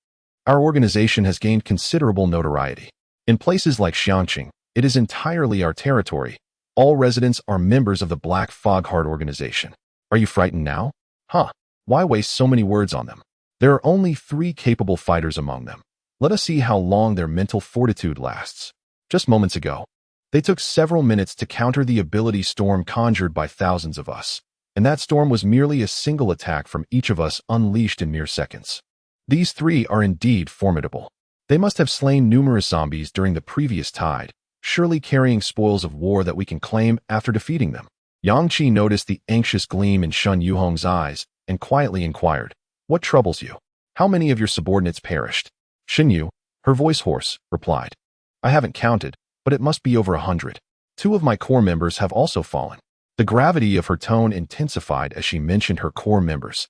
Speaker 1: our organization has gained considerable notoriety. In places like Xiangqing, it is entirely our territory. All residents are members of the Black Fog Heart organization. Are you frightened now? Huh. Why waste so many words on them? There are only 3 capable fighters among them. Let us see how long their mental fortitude lasts." Just moments ago, they took several minutes to counter the ability storm conjured by thousands of us, and that storm was merely a single attack from each of us unleashed in mere seconds. These 3 are indeed formidable. They must have slain numerous zombies during the previous tide, surely carrying spoils of war that we can claim after defeating them. Yang Qi noticed the anxious gleam in Shun Yuhong's eyes and quietly inquired, "What troubles you? How many of your subordinates perished?" Xinyu, her voice hoarse, replied, "I haven't counted, but it must be over 100. 2 of my core members have also fallen." The gravity of her tone intensified as she mentioned her core members,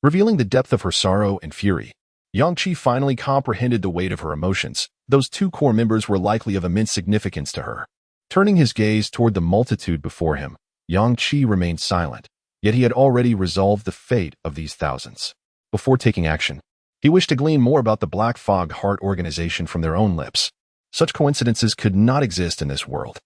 Speaker 1: revealing the depth of her sorrow and fury. Yang Qi finally comprehended the weight of her emotions. Those 2 core members were likely of immense significance to her. Turning his gaze toward the multitude before him, Yang Qi remained silent, yet he had already resolved the fate of these thousands. Before taking action, he wished to glean more about the Black Fog Heart organization from their own lips. Such coincidences could not exist in this world.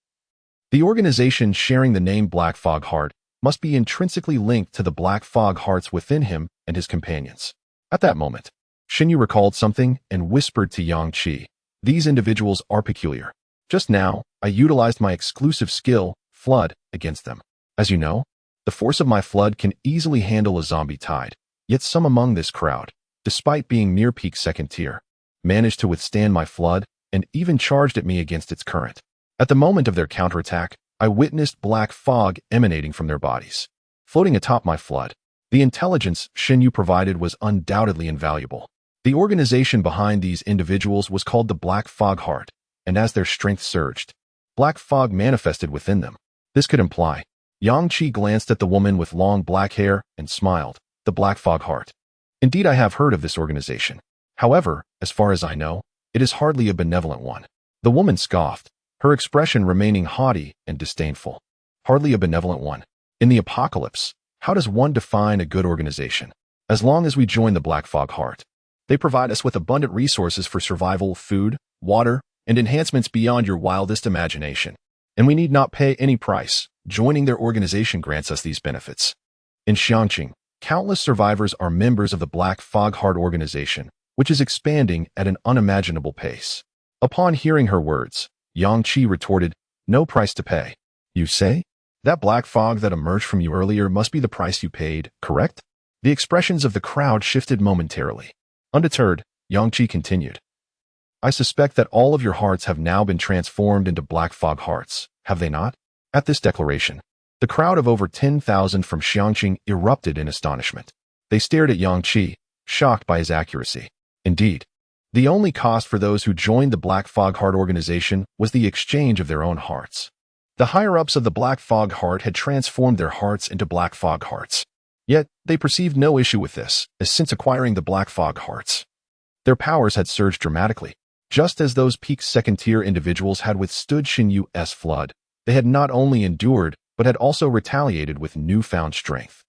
Speaker 1: The organization sharing the name Black Fog Heart must be intrinsically linked to the Black Fog Hearts within him and his companions. At that moment, Xinyu recalled something and whispered to Yang Qi, "These individuals are peculiar. Just now, I utilized my exclusive skill, Flood, against them. As you know, the force of my Flood can easily handle a zombie tide, yet some among this crowd, despite being near peak 2nd tier, managed to withstand my Flood and even charged at me against its current. At the moment of their counterattack, I witnessed black fog emanating from their bodies, floating atop my Flood. The intelligence Xinyu provided was undoubtedly invaluable. The organization behind these individuals was called the Black Fog Heart, and as their strength surged, black fog manifested within them. This could imply. Yang Qi glanced at the woman with long black hair and smiled, the Black Fog Heart. Indeed, I have heard of this organization. However, as far as I know, it is hardly a benevolent one. The woman scoffed, her expression remaining haughty and disdainful. Hardly a benevolent one. In the apocalypse, how does one define a good organization? As long as we join the Black Fog Heart, they provide us with abundant resources for survival, food, water, and enhancements beyond your wildest imagination. And we need not pay any price. Joining their organization grants us these benefits. In Xiangqing, countless survivors are members of the Black Fog Heart organization, which is expanding at an unimaginable pace. Upon hearing her words, Yang Qi retorted, "No price to pay. You say? That black fog that emerged from you earlier must be the price you paid, correct?" The expressions of the crowd shifted momentarily. Undeterred, Yang Qi continued, "I suspect that all of your hearts have now been transformed into Black Fog Hearts, have they not?" At this declaration, the crowd of over 10,000 from Xiangqing erupted in astonishment. They stared at Yang Qi, shocked by his accuracy. Indeed, the only cost for those who joined the Black Fog Heart organization was the exchange of their own hearts. The higher-ups of the Black Fog Heart had transformed their hearts into Black Fog Hearts. Yet, they perceived no issue with this, as since acquiring the Black Fog Hearts, their powers had surged dramatically. Just as those peak second-tier individuals had withstood Shin Yu's flood, they had not only endured, but had also retaliated with newfound strength.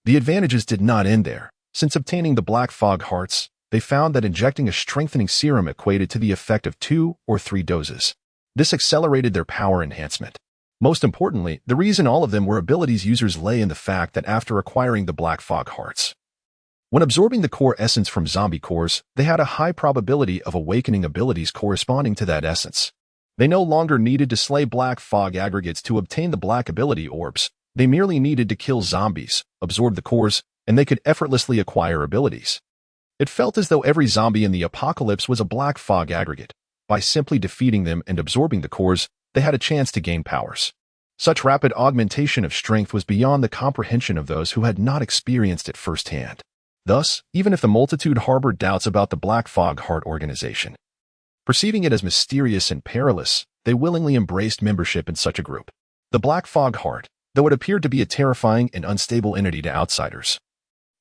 Speaker 1: The advantages did not end there. Since obtaining the Black Fog Hearts, they found that injecting a strengthening serum equated to the effect of 2 or 3 doses. This accelerated their power enhancement. Most importantly, the reason all of them were abilities users lay in the fact that after acquiring the Black Fog Hearts, when absorbing the core essence from zombie cores, they had a high probability of awakening abilities corresponding to that essence. They no longer needed to slay black fog aggregates to obtain the black ability orbs. They merely needed to kill zombies, absorb the cores, and they could effortlessly acquire abilities. It felt as though every zombie in the apocalypse was a black fog aggregate. By simply defeating them and absorbing the cores, they had a chance to gain powers. Such rapid augmentation of strength was beyond the comprehension of those who had not experienced it firsthand. Thus, even if the multitude harbored doubts about the Black Fog Heart organization, perceiving it as mysterious and perilous, they willingly embraced membership in such a group. The Black Fog Heart, though it appeared to be a terrifying and unstable entity to outsiders,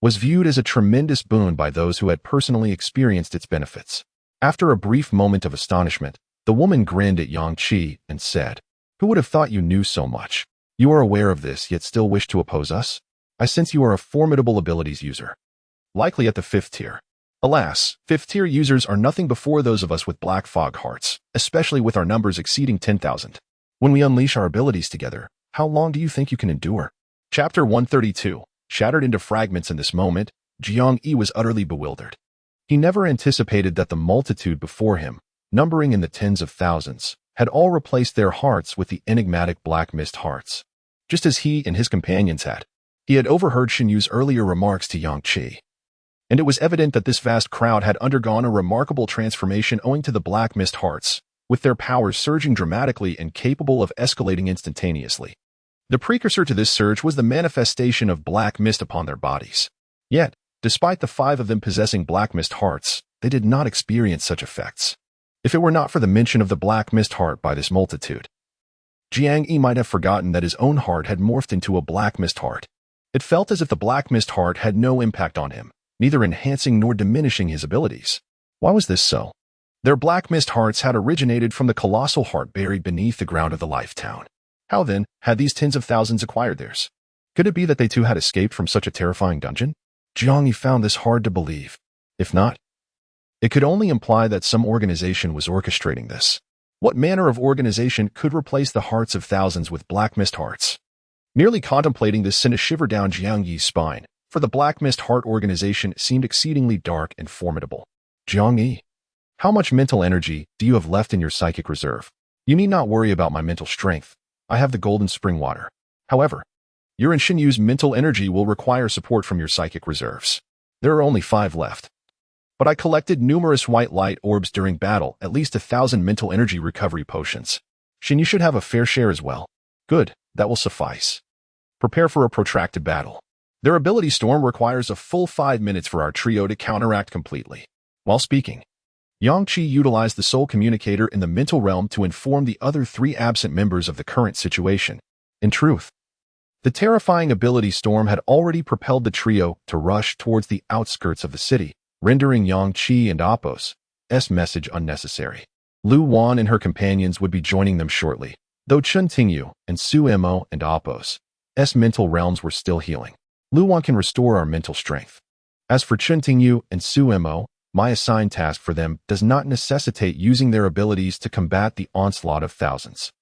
Speaker 1: was viewed as a tremendous boon by those who had personally experienced its benefits. After a brief moment of astonishment, the woman grinned at Yang Qi and said, "Who would have thought you knew so much? You are aware of this, yet still wish to oppose us? I sense you are a formidable abilities user. Likely at the 5th tier. Alas, 5th-tier users are nothing before those of us with Black Fog Hearts, especially with our numbers exceeding 10,000. When we unleash our abilities together, how long do you think you can endure?" Chapter 132. Shattered into fragments in this moment, Jiang Yi was utterly bewildered. He never anticipated that the multitude before him, numbering in the tens of thousands, had all replaced their hearts with the enigmatic Black Mist Hearts. Just as he and his companions had. He had overheard Shin Yu's earlier remarks to Yang Qi, and it was evident that this vast crowd had undergone a remarkable transformation owing to the Black Mist Hearts, with their powers surging dramatically and capable of escalating instantaneously. The precursor to this surge was the manifestation of black mist upon their bodies. Yet, despite the 5 of them possessing Black Mist Hearts, they did not experience such effects. If it were not for the mention of the Black Mist Heart by this multitude, Jiang Yi might have forgotten that his own heart had morphed into a Black Mist Heart. It felt as if the Black Mist Heart had no impact on him, neither enhancing nor diminishing his abilities. Why was this so? Their Black Mist Hearts had originated from the colossal heart buried beneath the ground of the Life Town. How then had these tens of thousands acquired theirs? Could it be that they too had escaped from such a terrifying dungeon? Jiang Yi found this hard to believe. If not, it could only imply that some organization was orchestrating this. What manner of organization could replace the hearts of thousands with Black Mist Hearts? Merely contemplating this sent a shiver down Jiang Yi's spine, for the Black Mist Heart organization seemed exceedingly dark and formidable. Jiang Yi, how much mental energy do you have left in your psychic reserve? You need not worry about my mental strength. I have the golden spring water. However, your and Shin Yu's mental energy will require support from your psychic reserves. There are only 5 left. But I collected numerous white light orbs during battle, at least 1,000 mental energy recovery potions. Shin Yu should have a fair share as well. Good, that will suffice. Prepare for a protracted battle. Their ability storm requires a full 5 minutes for our trio to counteract completely. While speaking, Yang Qi utilized the soul communicator in the mental realm to inform the other 3 absent members of the current situation. In truth, The terrifying ability storm had already propelled the trio to rush towards the outskirts of the city, rendering Yang Qi and Apos' message unnecessary. Lu Wan and her companions would be joining them shortly, though Chun Tingyu and Su Mo and Apos' mental realms were still healing. Lu Wan can restore our mental strength. As for Chun Tingyu and Su Mo, my assigned task for them does not necessitate using their abilities to combat the onslaught of thousands.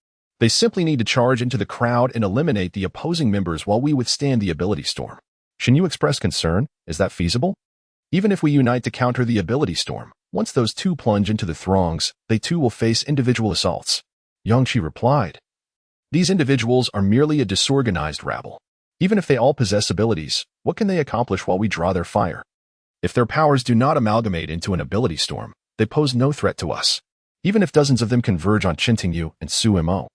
Speaker 1: They simply need to charge into the crowd and eliminate the opposing members while we withstand the ability storm. Shinyu expressed concern. Is that feasible? Even if we unite to counter the ability storm, once those two plunge into the throngs, they too will face individual assaults. Yang Qi replied, these individuals are merely a disorganized rabble. Even if they all possess abilities, what can they accomplish while we draw their fire? If their powers do not amalgamate into an ability storm, they pose no threat to us, even if dozens of them converge on Chintingyu and Su Mo.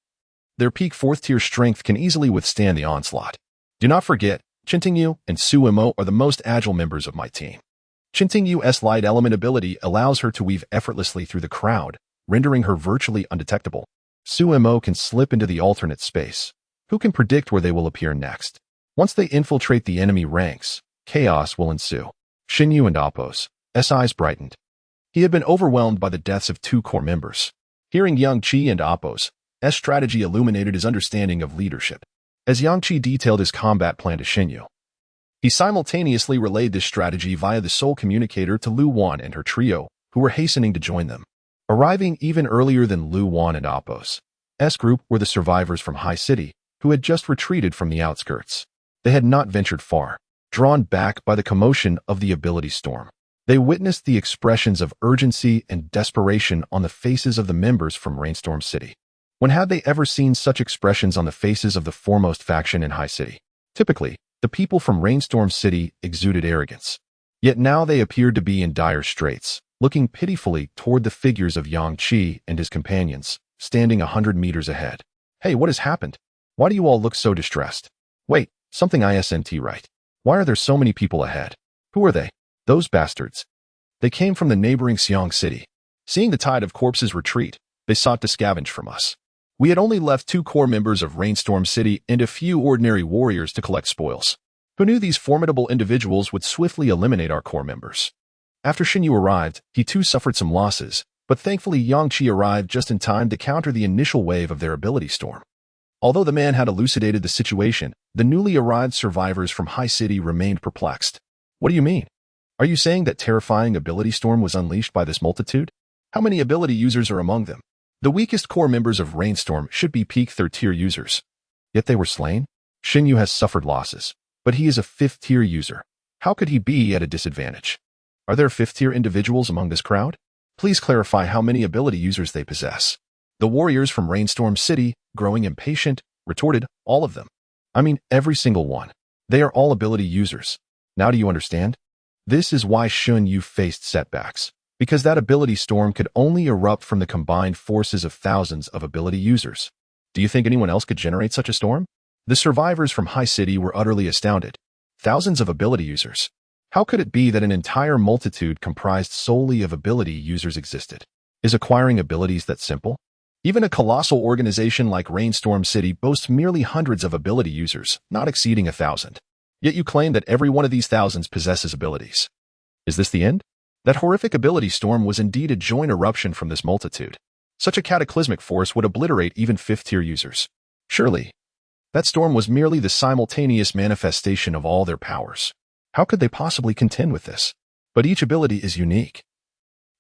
Speaker 1: Their peak 4th-tier strength can easily withstand the onslaught. Do not forget, Chintingyu and Su Mo are the most agile members of my team. Chintingyu's light element ability allows her to weave effortlessly through the crowd, rendering her virtually undetectable. Su Mo can slip into the alternate space. Who can predict where they will appear next? Once they infiltrate the enemy ranks, chaos will ensue. Shinyu and Apos' eyes brightened. He had been overwhelmed by the deaths of 2 core members. Hearing Yang Qi and Apos' strategy illuminated his understanding of leadership. As Yang Qi detailed his combat plan to Shinyu, he simultaneously relayed this strategy via the sole communicator to Lu Wan and her trio, who were hastening to join them. Arriving even earlier than Lu Wan and Apos' group were the survivors from High City, who had just retreated from the outskirts. They had not ventured far, drawn back by the commotion of the ability storm. They witnessed the expressions of urgency and desperation on the faces of the members from Rainstorm City. When had they ever seen such expressions on the faces of the foremost faction in High City? Typically, the people from Rainstorm City exuded arrogance. Yet now they appeared to be in dire straits, looking pitifully toward the figures of Yang Qi and his companions, standing 100 meters ahead. Hey, what has happened? Why do you all look so distressed? Wait, something isn't right. Why are there so many people ahead? Who are they? Those bastards. They came from the neighboring Xiong City. Seeing the tide of corpses retreat, they sought to scavenge from us. We had only left 2 core members of Rainstorm City and a few ordinary warriors to collect spoils. Who knew these formidable individuals would swiftly eliminate our core members? After Shinyu arrived, he too suffered some losses, but thankfully Yang Qi arrived just in time to counter the initial wave of their ability storm. Although the man had elucidated the situation, the newly arrived survivors from High City remained perplexed. What do you mean? Are you saying that terrifying ability storm was unleashed by this multitude? How many ability users are among them? The weakest core members of Rainstorm should be peak 3rd-tier users. Yet they were slain? Shinyu has suffered losses, but he is a 5th-tier user. How could he be at a disadvantage? Are there 5th-tier individuals among this crowd? Please clarify how many ability users they possess. The warriors from Rainstorm City, growing impatient, retorted, all of them. I mean, every single one. They are all ability users. Now do you understand? This is why Shun Yu faced setbacks, because that ability storm could only erupt from the combined forces of thousands of ability users. Do you think anyone else could generate such a storm? The survivors from High City were utterly astounded. Thousands of ability users. How could it be that an entire multitude comprised solely of ability users existed? Is acquiring abilities that simple? Even a colossal organization like Rainstorm City boasts merely hundreds of ability users, not exceeding 1,000. Yet you claim that every one of these thousands possesses abilities. Is this the end? That horrific ability storm was indeed a joint eruption from this multitude. Such a cataclysmic force would obliterate even 5th-tier users. Surely, that storm was merely the simultaneous manifestation of all their powers. How could they possibly contend with this? But each ability is unique.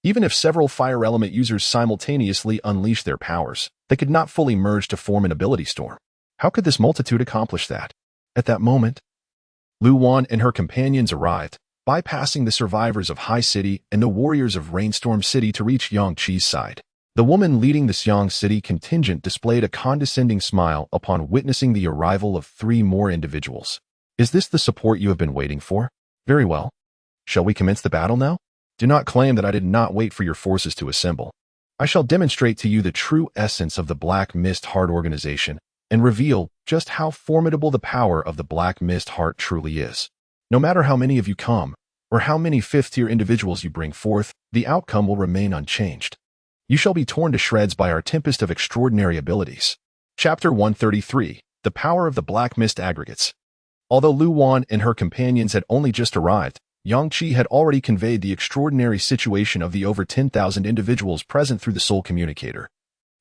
Speaker 1: Even if several fire element users simultaneously unleash their powers, they could not fully merge to form an ability storm. How could this multitude accomplish that? At that moment, Lu Wan and her companions arrived, bypassing the survivors of High City and the warriors of Rainstorm City to reach Yang Qi's side. The woman leading the Xiong City contingent displayed a condescending smile upon witnessing the arrival of 3 more individuals. Is this the support you have been waiting for? Very well. Shall we commence the battle now? Do not claim that I did not wait for your forces to assemble. I shall demonstrate to you the true essence of the Black Mist Heart organization and reveal just how formidable the power of the Black Mist Heart truly is. No matter how many of you come, or how many 5th-tier individuals you bring forth, the outcome will remain unchanged. You shall be torn to shreds by our tempest of extraordinary abilities. Chapter 133. The power of the black mist aggregates. Although Lu Wan and her companions had only just arrived, Yang Qi had already conveyed the extraordinary situation of the over 10,000 individuals present through the soul communicator,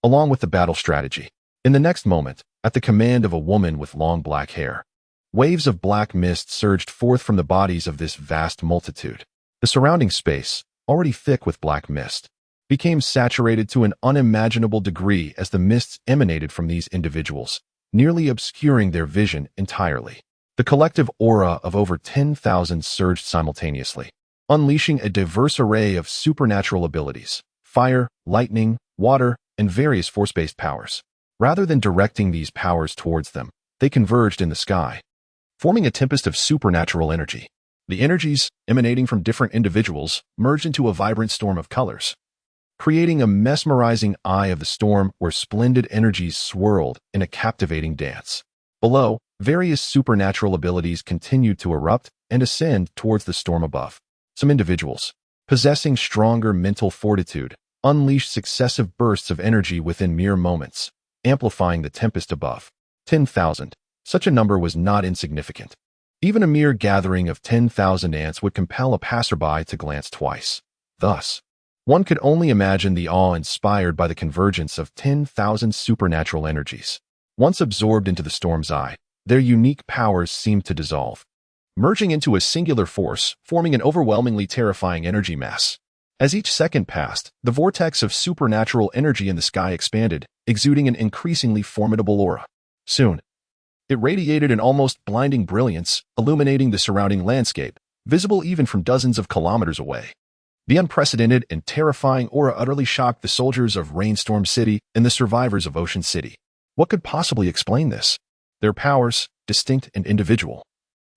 Speaker 1: along with the battle strategy. In the next moment, at the command of a woman with long black hair, waves of black mist surged forth from the bodies of this vast multitude. The surrounding space, already thick with black mist, became saturated to an unimaginable degree as the mists emanated from these individuals, nearly obscuring their vision entirely. The collective aura of over 10,000 surged simultaneously, unleashing a diverse array of supernatural abilities: fire, lightning, water, and various force-based powers. Rather than directing these powers towards them, they converged in the sky, forming a tempest of supernatural energy. The energies, emanating from different individuals, merged into a vibrant storm of colors, creating a mesmerizing eye of the storm where splendid energies swirled in a captivating dance. Below, various supernatural abilities continued to erupt and ascend towards the storm above. Some individuals, possessing stronger mental fortitude, unleashed successive bursts of energy within mere moments, amplifying the tempest above. 10,000. Such a number was not insignificant. Even a mere gathering of 10,000 ants would compel a passerby to glance twice. Thus, one could only imagine the awe inspired by the convergence of 10,000 supernatural energies. Once absorbed into the storm's eye, their unique powers seemed to dissolve, merging into a singular force, forming an overwhelmingly terrifying energy mass. As each second passed, the vortex of supernatural energy in the sky expanded, exuding an increasingly formidable aura. Soon, it radiated an almost blinding brilliance, illuminating the surrounding landscape, visible even from dozens of kilometers away. The unprecedented and terrifying aura utterly shocked the soldiers of Rainstorm City and the survivors of Ocean City. What could possibly explain this? Their powers, distinct and individual,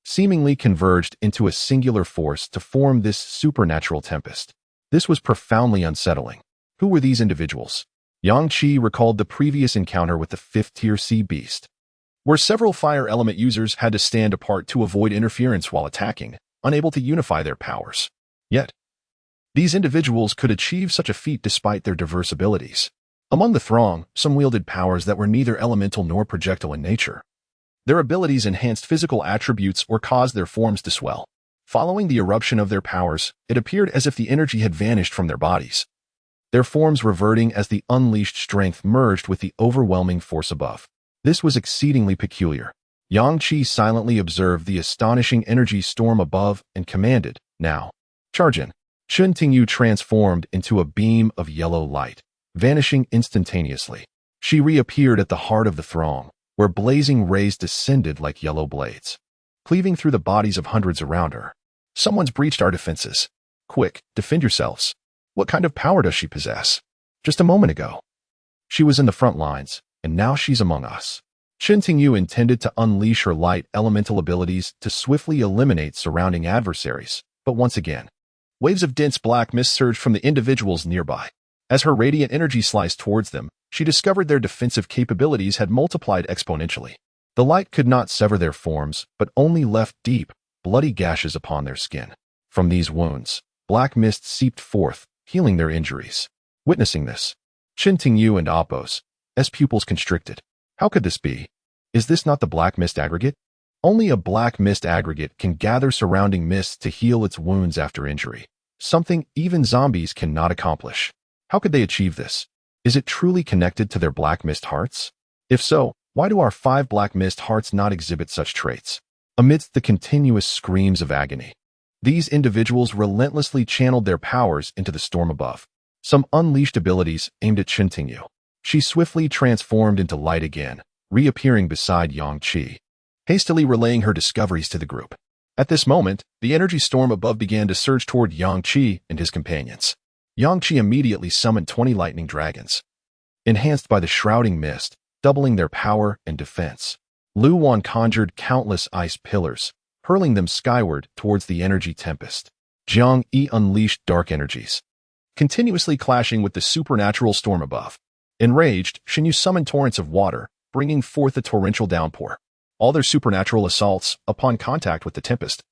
Speaker 1: seemingly converged into a singular force to form this supernatural tempest. This was profoundly unsettling. Who were these individuals? Yang Qi recalled the previous encounter with the fifth-tier sea beast, where several fire element users had to stand apart to avoid interference while attacking, unable to unify their powers. Yet, these individuals could achieve such a feat despite their diverse abilities. Among the throng, some wielded powers that were neither elemental nor projectile in nature. Their abilities enhanced physical attributes or caused their forms to swell. Following the eruption of their powers, it appeared as if the energy had vanished from their bodies, their forms reverting as the unleashed strength merged with the overwhelming force above. This was exceedingly peculiar. Yang Qi silently observed the astonishing energy storm above and commanded, "Now, charge in." Chen Tingyu transformed into a beam of yellow light, vanishing instantaneously. She reappeared at the heart of the throng, where blazing rays descended like yellow blades, cleaving through the bodies of hundreds around her. "Someone's breached our defenses. Quick, defend yourselves." What kind of power does she possess? Just a moment ago, she was in the front lines, and now she's among us. Chen Tingyu intended to unleash her light elemental abilities to swiftly eliminate surrounding adversaries, but once again, waves of dense black mist surged from the individuals nearby. As her radiant energy sliced towards them, she discovered their defensive capabilities had multiplied exponentially. The light could not sever their forms, but only left deep, bloody gashes upon their skin. From these wounds, black mist seeped forth, healing their injuries. Witnessing this, Chen Tingyu and Apos, as pupils constricted. How could this be? Is this not the black mist aggregate? Only a black mist aggregate can gather surrounding mists to heal its wounds after injury, something even zombies cannot accomplish. How could they achieve this? Is it truly connected to their black mist hearts? If so, why do our 5 black mist hearts not exhibit such traits? Amidst the continuous screams of agony, these individuals relentlessly channeled their powers into the storm above. Some unleashed abilities aimed at Chen Tingyu. She swiftly transformed into light again, reappearing beside Yang Qi, hastily relaying her discoveries to the group. At this moment, the energy storm above began to surge toward Yang Qi and his companions. Yang Qi immediately summoned 20 lightning dragons, enhanced by the shrouding mist, doubling their power and defense. Lu Wan conjured countless ice pillars, hurling them skyward towards the energy tempest. Jiang Yi unleashed dark energies, continuously clashing with the supernatural storm above. Enraged, Shinyu summoned torrents of water, bringing forth a torrential downpour. All their supernatural assaults, upon contact with the tempest,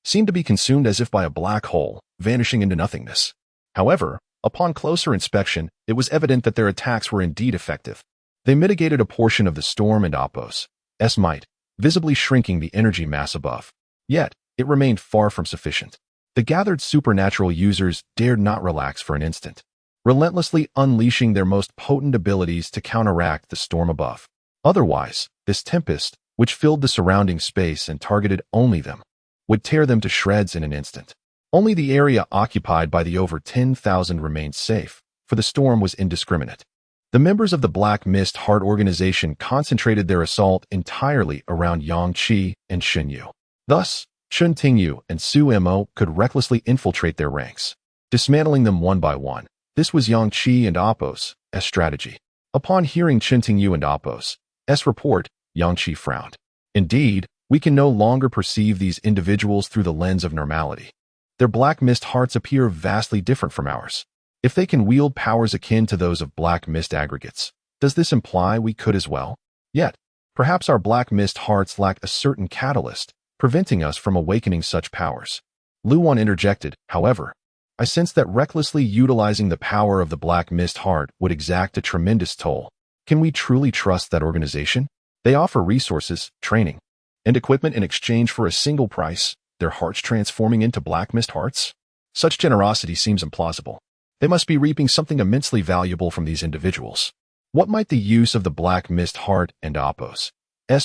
Speaker 1: seemed to be consumed as if by a black hole, vanishing into nothingness. However, upon closer inspection, it was evident that their attacks were indeed effective. They mitigated a portion of the storm and Apos, S might, visibly shrinking the energy mass above. Yet, it remained far from sufficient. The gathered supernatural users dared not relax for an instant, relentlessly unleashing their most potent abilities to counteract the storm above. Otherwise, this tempest, which filled the surrounding space and targeted only them, would tear them to shreds in an instant. Only the area occupied by the over 10,000 remained safe, for the storm was indiscriminate. The members of the Black Mist Heart organization concentrated their assault entirely around Yang Qi and Shen Yu. Thus, Chun Tingyu and Su Mo could recklessly infiltrate their ranks, dismantling them one by one. This was Yang Qi and Appo's strategy. Upon hearing Chun Tingyu and Appo's report, Yang Qi frowned. Indeed, we can no longer perceive these individuals through the lens of normality. Their Black Mist Hearts appear vastly different from ours. If they can wield powers akin to those of Black Mist aggregates, does this imply we could as well? Yet, perhaps our Black Mist Hearts lack a certain catalyst, preventing us from awakening such powers. Luan interjected, however. I sense that recklessly utilizing the power of the Black Mist Heart would exact a tremendous toll. Can we truly trust that organization? They offer resources, training, and equipment in exchange for a single price, their hearts transforming into Black Mist Hearts? Such generosity seems implausible. They must be reaping something immensely valuable from these individuals. What might the use of the Black Mist Heart and Appo's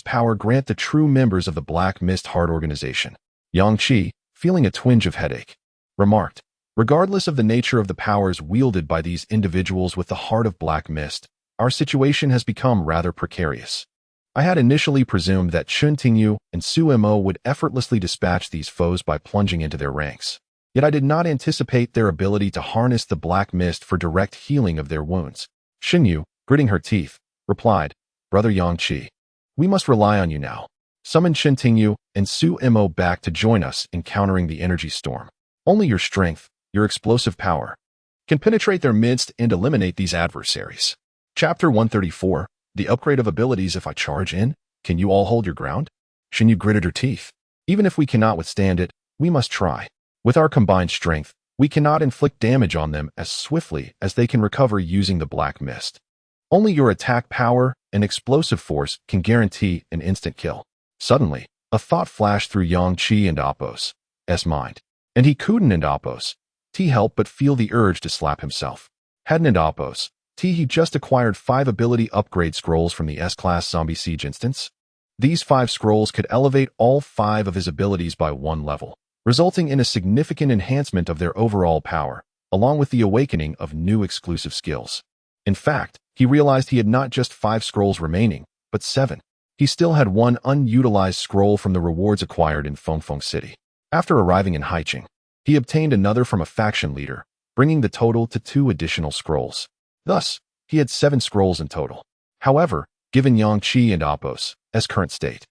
Speaker 1: power grant the true members of the Black Mist Heart organization? Yang Qi, feeling a twinge of headache, remarked, regardless of the nature of the powers wielded by these individuals with the heart of Black Mist, our situation has become rather precarious. I had initially presumed that Chun Tingyu and Su Mo would effortlessly dispatch these foes by plunging into their ranks. Yet I did not anticipate their ability to harness the Black Mist for direct healing of their wounds. Shen Yu, gritting her teeth, replied, Brother Yang Qi, we must rely on you now. Summon Chun Tingyu and Su Mo back to join us in countering the energy storm. Only your strength, your explosive power, can penetrate their midst and eliminate these adversaries. Chapter 134, The Upgrade of Abilities. If I charge in, can you all hold your ground? Shen Yu gritted her teeth. Even if we cannot withstand it, we must try. With our combined strength, we cannot inflict damage on them as swiftly as they can recover using the Black Mist. Only your attack power and explosive force can guarantee an instant kill. Suddenly, a thought flashed through Yang Qi and Appo's mind, and he couldn't and Appo's help but feel the urge to slap himself. Hadn't and Appo's he just acquired 5 ability upgrade scrolls from the S-Class Zombie Siege instance? These 5 scrolls could elevate all 5 of his abilities by 1 level, resulting in a significant enhancement of their overall power, along with the awakening of new exclusive skills. In fact, he realized he had not just 5 scrolls remaining, but 7. He still had 1 unutilized scroll from the rewards acquired in Fengfeng City. After arriving in Haicheng, he obtained another from a faction leader, bringing the total to 2 additional scrolls. Thus, he had 7 scrolls in total. However, given Yang Qi and Appo's current state,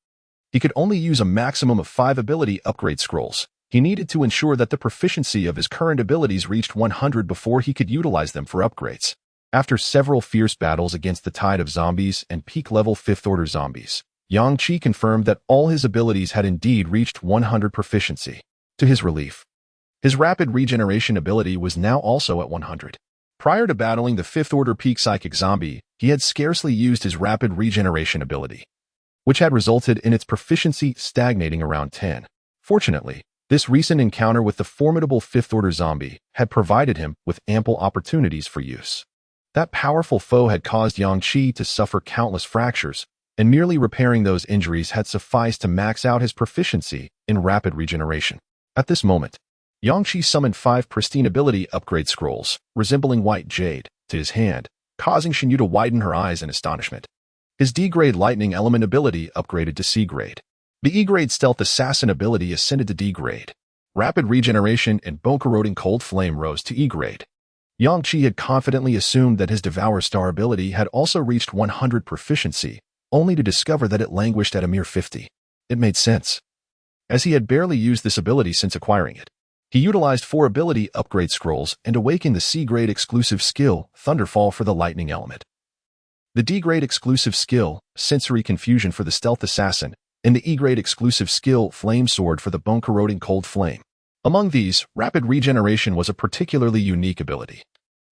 Speaker 1: he could only use a maximum of 5 ability upgrade scrolls. He needed to ensure that the proficiency of his current abilities reached 100 before he could utilize them for upgrades. After several fierce battles against the tide of zombies and peak-level 5th-order zombies, Yang Qi confirmed that all his abilities had indeed reached 100 proficiency. To his relief, his rapid regeneration ability was now also at 100. Prior to battling the 5th-order peak psychic zombie, he had scarcely used his rapid regeneration ability, which had resulted in its proficiency stagnating around 10. Fortunately, this recent encounter with the formidable 5th-order zombie had provided him with ample opportunities for use. That powerful foe had caused Yang Qi to suffer countless fractures, and merely repairing those injuries had sufficed to max out his proficiency in rapid regeneration. At this moment, Yang Qi summoned 5 pristine ability upgrade scrolls, resembling white jade, to his hand, causing Shen Yu to widen her eyes in astonishment. His D-grade lightning element ability upgraded to C-grade. The E-grade stealth assassin ability ascended to D-grade. Rapid regeneration and bone-corroding cold flame rose to E-grade. Yang Qi had confidently assumed that his Devour Star ability had also reached 100 proficiency, only to discover that it languished at a mere 50. It made sense, as he had barely used this ability since acquiring it. He utilized 4 ability upgrade scrolls and awakened the C-grade exclusive skill, Thunderfall, for the lightning element, the D-grade exclusive skill, Sensory Confusion, for the stealth assassin, and the E-grade exclusive skill, Flame Sword, for the bone-corroding cold flame. Among these, rapid regeneration was a particularly unique ability.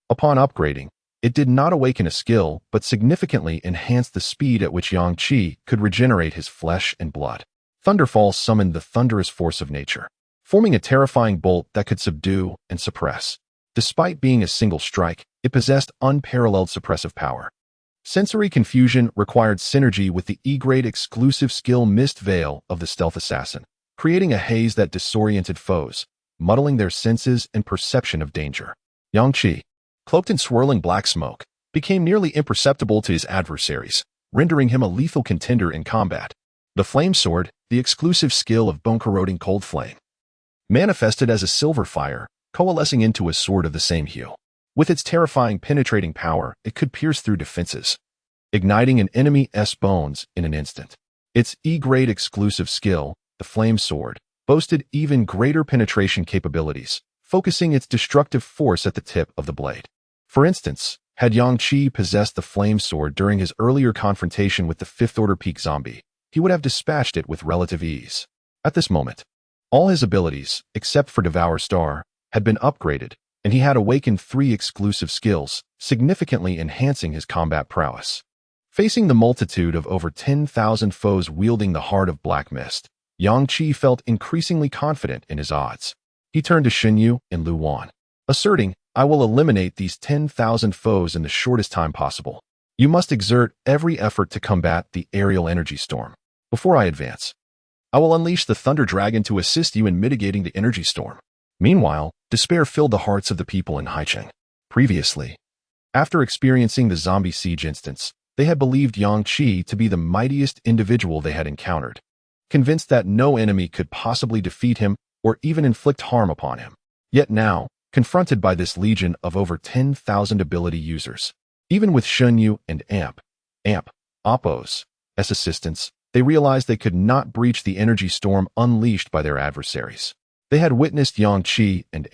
Speaker 1: Upon upgrading, It did not awaken a skill, but significantly enhanced the speed at which Yang Qi could regenerate his flesh and blood. Thunderfall summoned the thunderous force of nature, forming a terrifying bolt that could subdue and suppress. Despite being a single strike, it possessed unparalleled suppressive power. Sensory confusion required synergy with the E-grade exclusive skill Mist Veil of the Stealth Assassin, creating a haze that disoriented foes, muddling their senses and perception of danger. Yang Qi, cloaked in swirling black smoke, became nearly imperceptible to his adversaries, rendering him a lethal contender in combat. The Flame Sword, the exclusive skill of bone-corroding cold flame, manifested as a silver fire, coalescing into a sword of the same hue. With its terrifying penetrating power, it could pierce through defenses, igniting an enemy's bones in an instant. Its E-grade exclusive skill, the Flame Sword, boasted even greater penetration capabilities, focusing its destructive force at the tip of the blade. For instance, had Yang Qi possessed the Flame Sword during his earlier confrontation with the Fifth Order Peak Zombie, he would have dispatched it with relative ease. At this moment, all his abilities, except for Devour Star, had been upgraded, and he had awakened 3 exclusive skills, significantly enhancing his combat prowess. Facing the multitude of over 10,000 foes wielding the Heart of Black Mist, Yang Qi felt increasingly confident in his odds. He turned to Xinyu and Lu Wan, asserting, "I will eliminate these 10,000 foes in the shortest time possible. You must exert every effort to combat the aerial energy storm. Before I advance, I will unleash the Thunder Dragon to assist you in mitigating the energy storm." Meanwhile, despair filled the hearts of the people in Haicheng. Previously, after experiencing the zombie siege instance, they had believed Yang Qi to be the mightiest individual they had encountered, convinced that no enemy could possibly defeat him or even inflict harm upon him. Yet now, confronted by this legion of over 10,000 ability users, even with Xinyu and Appo's assistance, they realized they could not breach the energy storm unleashed by their adversaries. They had witnessed Yang Qi and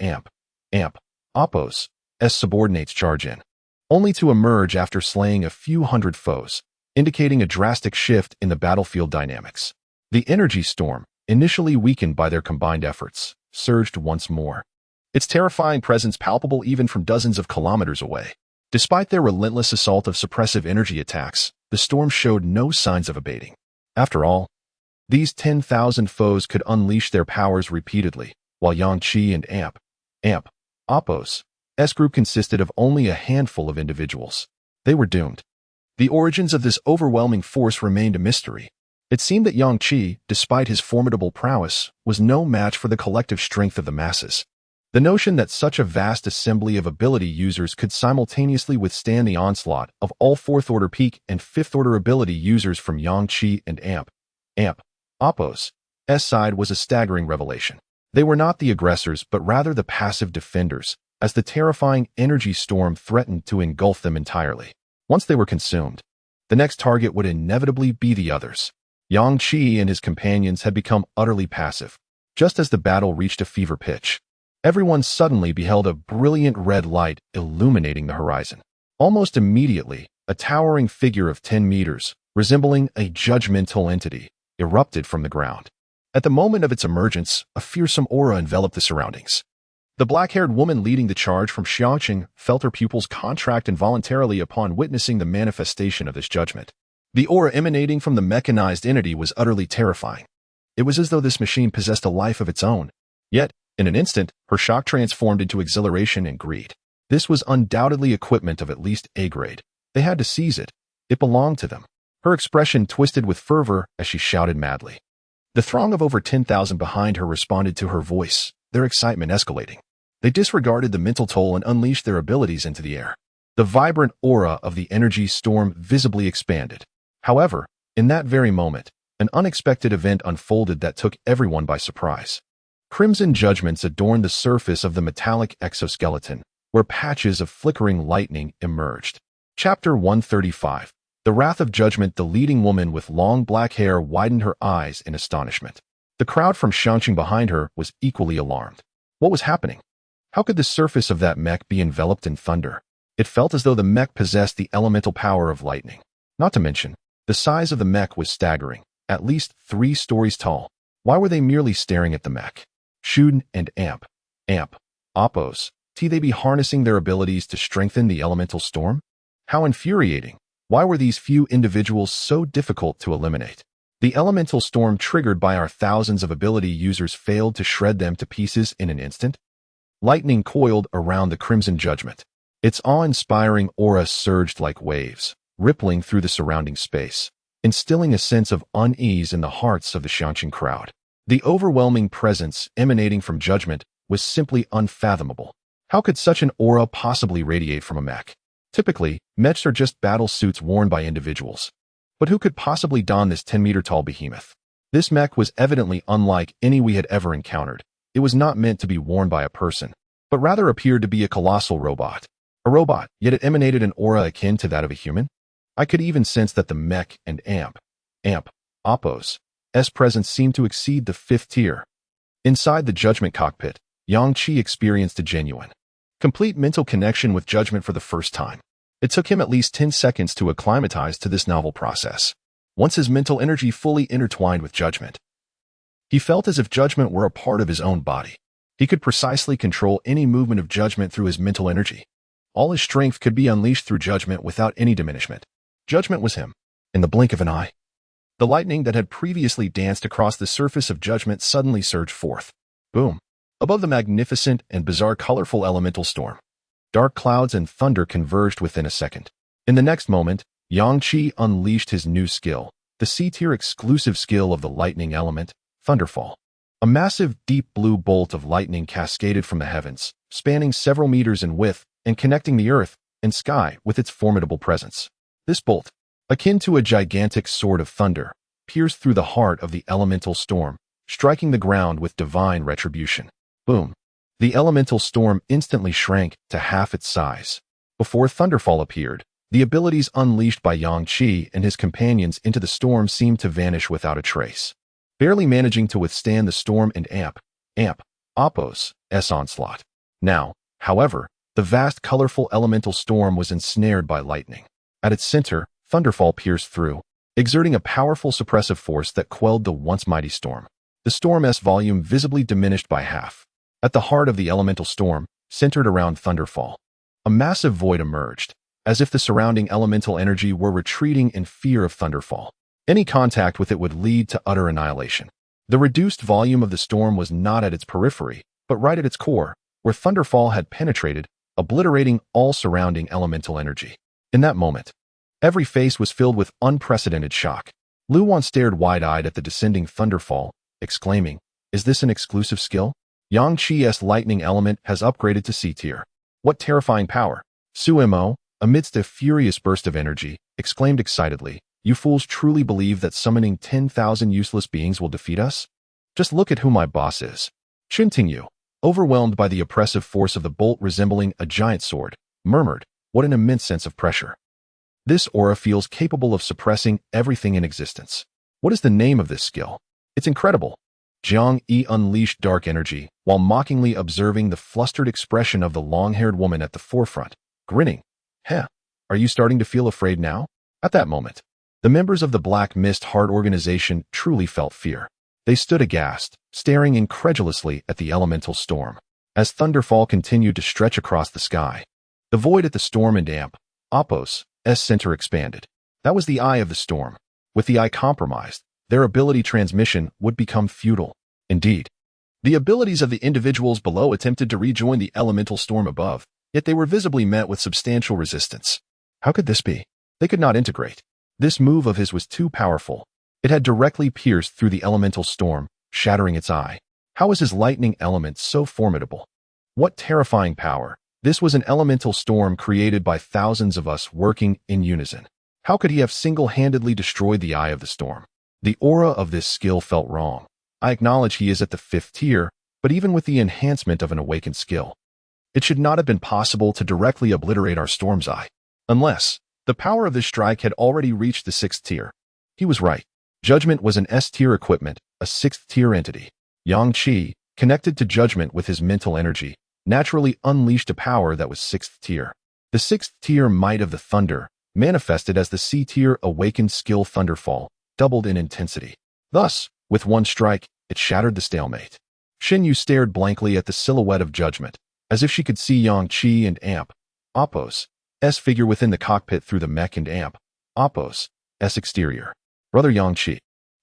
Speaker 1: Appo's subordinates charge in, only to emerge after slaying a few hundred foes, indicating a drastic shift in the battlefield dynamics. The energy storm, initially weakened by their combined efforts, surged once more, its terrifying presence palpable even from dozens of kilometers away. Despite their relentless assault of suppressive energy attacks, the storm showed no signs of abating. After all, these 10,000 foes could unleash their powers repeatedly, while Yang Qi and Appo's group consisted of only a handful of individuals. They were doomed. The origins of this overwhelming force remained a mystery. It seemed that Yang Qi, despite his formidable prowess, was no match for the collective strength of the masses. The notion that such a vast assembly of ability users could simultaneously withstand the onslaught of all 4th Order Peak and 5th Order ability users from Yang Qi and Appo's side was a staggering revelation. They were not the aggressors but rather the passive defenders, as the terrifying energy storm threatened to engulf them entirely. Once they were consumed, the next target would inevitably be the others. Yang Qi and his companions had become utterly passive. Just as the battle reached a fever pitch, everyone suddenly beheld a brilliant red light illuminating the horizon. Almost immediately, a towering figure of 10 meters, resembling a judgmental entity, erupted from the ground. At the moment of its emergence, a fearsome aura enveloped the surroundings. The black-haired woman leading the charge from Xiangqing felt her pupils contract involuntarily upon witnessing the manifestation of this judgment. The aura emanating from the mechanized entity was utterly terrifying. It was as though this machine possessed a life of its own. Yet, in an instant, her shock transformed into exhilaration and greed. This was undoubtedly equipment of at least A-grade. They had to seize it. It belonged to them. Her expression twisted with fervor as she shouted madly. The throng of over 10,000 behind her responded to her voice, their excitement escalating. They disregarded the mental toll and unleashed their abilities into the air. The vibrant aura of the energy storm visibly expanded. However, in that very moment, an unexpected event unfolded that took everyone by surprise. Crimson judgments adorned the surface of the metallic exoskeleton, where patches of flickering lightning emerged. Chapter 135. The Wrath of Judgment. The leading woman with long black hair widened her eyes in astonishment. The crowd from Xiangqing behind her was equally alarmed. What was happening? How could the surface of that mech be enveloped in thunder? It felt as though the mech possessed the elemental power of lightning. Not to mention, the size of the mech was staggering, at least 3 stories tall. Why were they merely staring at the mech? Shuden and Appo's they be harnessing their abilities to strengthen the elemental storm? How infuriating. Why were these few individuals so difficult to eliminate? The elemental storm triggered by our thousands of ability users failed to shred them to pieces in an instant. Lightning coiled around the Crimson Judgment. Its awe-inspiring aura surged like waves, rippling through the surrounding space, instilling a sense of unease in the hearts of the Xiangqing crowd. The overwhelming presence emanating from Judgment was simply unfathomable. How could such an aura possibly radiate from a mech? Typically, mechs are just battle suits worn by individuals. But who could possibly don this 10-meter-tall behemoth? This mech was evidently unlike any we had ever encountered. It was not meant to be worn by a person, but rather appeared to be a colossal robot. A robot, yet it emanated an aura akin to that of a human. I could even sense that the mech and Oppo's presence seemed to exceed the 5th tier. Inside the Judgment cockpit, Yang Qi experienced a genuine, complete mental connection with Judgment for the first time. It took him at least 10 seconds to acclimatize to this novel process. Once his mental energy fully intertwined with Judgment, he felt as if Judgment were a part of his own body. He could precisely control any movement of Judgment through his mental energy. All his strength could be unleashed through Judgment without any diminishment. Judgment was him. In the blink of an eye, the lightning that had previously danced across the surface of Judgment suddenly surged forth. Boom! Above the magnificent and bizarre colorful elemental storm, dark clouds and thunder converged within a second. In the next moment, Yang Qi unleashed his new skill, the C-tier exclusive skill of the lightning element, Thunderfall. A massive, deep blue bolt of lightning cascaded from the heavens, spanning several meters in width and connecting the earth and sky with its formidable presence. This bolt, akin to a gigantic sword of thunder, pierced through the heart of the elemental storm, striking the ground with divine retribution. Boom! The elemental storm instantly shrank to half its size. Before Thunderfall appeared, the abilities unleashed by Yang Qi and his companions into the storm seemed to vanish without a trace, barely managing to withstand the storm and Oppo's onslaught. Now, however, the vast colorful elemental storm was ensnared by lightning. At its center, Thunderfall pierced through, exerting a powerful suppressive force that quelled the once mighty storm. The storm's volume visibly diminished by half. At the heart of the elemental storm, centered around Thunderfall, a massive void emerged, as if the surrounding elemental energy were retreating in fear of Thunderfall. Any contact with it would lead to utter annihilation. The reduced volume of the storm was not at its periphery, but right at its core, where Thunderfall had penetrated, obliterating all surrounding elemental energy. In that moment, every face was filled with unprecedented shock. Lu Wan stared wide-eyed at the descending Thunderfall, exclaiming, "Is this an exclusive skill? Yang Qi's lightning element has upgraded to C-tier. What terrifying power!" Su Mo, amidst a furious burst of energy, exclaimed excitedly, "You fools truly believe that summoning 10,000 useless beings will defeat us? Just look at who my boss is." Chen Tingyu, overwhelmed by the oppressive force of the bolt resembling a giant sword, murmured, "What an immense sense of pressure. This aura feels capable of suppressing everything in existence. What is the name of this skill? It's incredible." Jiang Yi unleashed dark energy while mockingly observing the flustered expression of the long-haired woman at the forefront, grinning. "Heh, are you starting to feel afraid now?" At that moment, the members of the Black Mist Heart organization truly felt fear. They stood aghast, staring incredulously at the elemental storm. As Thunderfall continued to stretch across the sky, the void at the storm and Oppo's center expanded. That was the eye of the storm. With the eye compromised, their ability transmission would become futile. Indeed, the abilities of the individuals below attempted to rejoin the elemental storm above, yet they were visibly met with substantial resistance. How could this be? They could not integrate. This move of his was too powerful. It had directly pierced through the elemental storm, shattering its eye. How was his lightning element so formidable? What terrifying power! This was an elemental storm created by thousands of us working in unison. How could he have single-handedly destroyed the eye of the storm? The aura of this skill felt wrong. I acknowledge he is at the 5th tier, but even with the enhancement of an awakened skill, it should not have been possible to directly obliterate our storm's eye. Unless the power of this strike had already reached the 6th tier. He was right. Judgment was an S-tier equipment, a 6th tier entity. Yang Qi, connected to Judgment with his mental energy, naturally unleashed a power that was 6th tier. The 6th tier might of the thunder, manifested as the C-tier awakened skill Thunderfall, doubled in intensity. Thus, with one strike, it shattered the stalemate. Shin Yu stared blankly at the silhouette of Judgment, as if she could see Yang Qi and Amp, Apos, S figure within the cockpit through the mech and Amp, Apos, S exterior. Brother Yang Qi.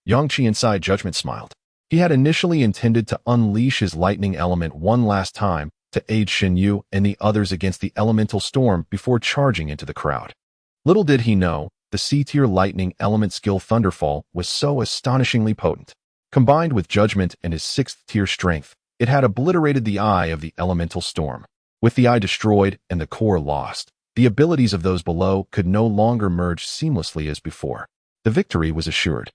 Speaker 1: Yang Qi inside Judgment smiled. He had initially intended to unleash his lightning element one last time to aid Shen Yu and the others against the elemental storm before charging into the crowd. Little did he know, the C-tier lightning element skill Thunderfall was so astonishingly potent. Combined with Judgment and his 6th tier strength, it had obliterated the eye of the elemental storm. With the eye destroyed and the core lost, the abilities of those below could no longer merge seamlessly as before. The victory was assured.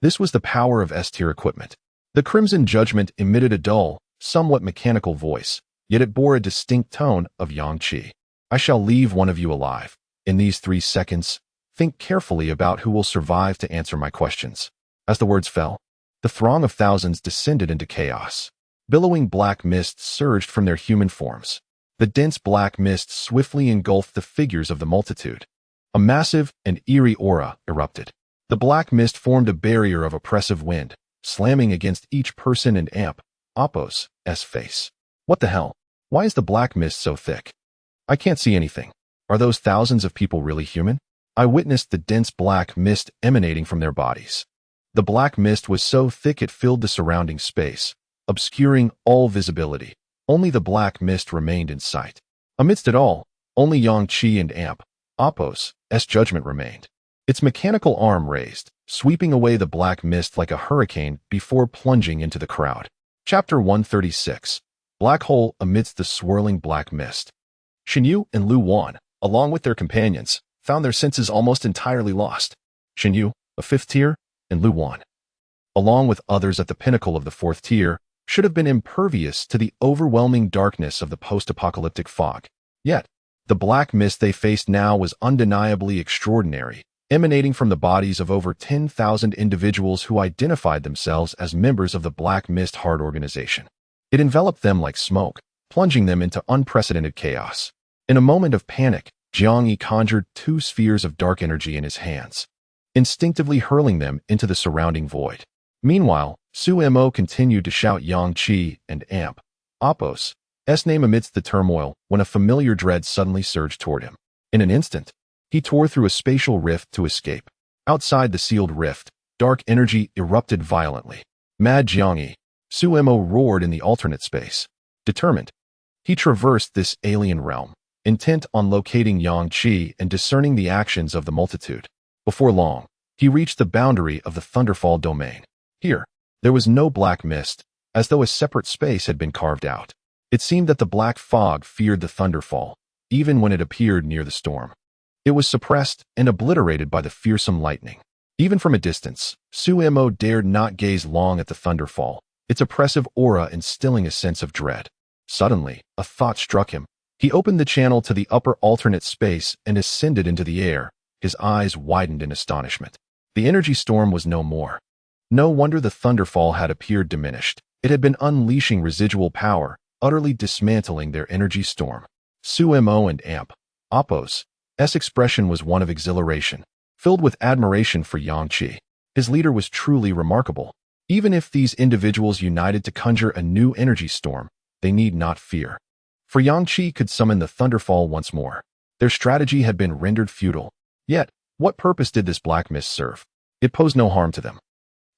Speaker 1: This was the power of S-tier equipment. The Crimson Judgment emitted a dull, somewhat mechanical voice, yet it bore a distinct tone of Yang Qi. I shall leave one of you alive. In these 3 seconds, think carefully about who will survive to answer my questions. As the words fell, the throng of thousands descended into chaos. Billowing black mists surged from their human forms. The dense black mist swiftly engulfed the figures of the multitude. A massive and eerie aura erupted. The black mist formed a barrier of oppressive wind, slamming against each person and Amp, Apos, S face. What the hell? Why is the black mist so thick? I can't see anything. Are those thousands of people really human? I witnessed the dense black mist emanating from their bodies. The black mist was so thick it filled the surrounding space, obscuring all visibility. Only the black mist remained in sight. Amidst it all, only Yang Qi and Amp, Apos, S Judgment remained. Its mechanical arm raised, sweeping away the black mist like a hurricane before plunging into the crowd. Chapter 136. Black Hole amidst the swirling black mist. Shen Yu and Lu Wan, along with their companions, found their senses almost entirely lost. Shen Yu, a 5th tier, and Lu Wan, along with others at the pinnacle of the 4th tier, should have been impervious to the overwhelming darkness of the post-apocalyptic fog. Yet, the black mist they faced now was undeniably extraordinary, emanating from the bodies of over 10,000 individuals who identified themselves as members of the Black Mist Heart organization. It enveloped them like smoke, plunging them into unprecedented chaos. In a moment of panic, Jiang Yi conjured 2 spheres of dark energy in his hands, instinctively hurling them into the surrounding void. Meanwhile, Su Mo continued to shout Yang Qi and Amp, Apos, S name amidst the turmoil when a familiar dread suddenly surged toward him. In an instant, he tore through a spatial rift to escape. Outside the sealed rift, dark energy erupted violently. Mad Jiang Yi, Su Mo roared in the alternate space. Determined, he traversed this alien realm, intent on locating Yang Qi and discerning the actions of the multitude. Before long, he reached the boundary of the Thunderfall domain. Here, there was no black mist, as though a separate space had been carved out. It seemed that the black fog feared the Thunderfall, even when it appeared near the storm. It was suppressed and obliterated by the fearsome lightning. Even from a distance, Su Mo dared not gaze long at the Thunderfall, its oppressive aura instilling a sense of dread. Suddenly, a thought struck him. He opened the channel to the upper alternate space and ascended into the air. His eyes widened in astonishment. The energy storm was no more. No wonder the Thunderfall had appeared diminished. It had been unleashing residual power, utterly dismantling their energy storm. Su Mo and Amp, Apos, S expression was one of exhilaration, filled with admiration for Yang Qi. His leader was truly remarkable. Even if these individuals united to conjure a new energy storm, they need not fear. For Yang Qi could summon the Thunderfall once more. Their strategy had been rendered futile. Yet, what purpose did this black mist serve? It posed no harm to them.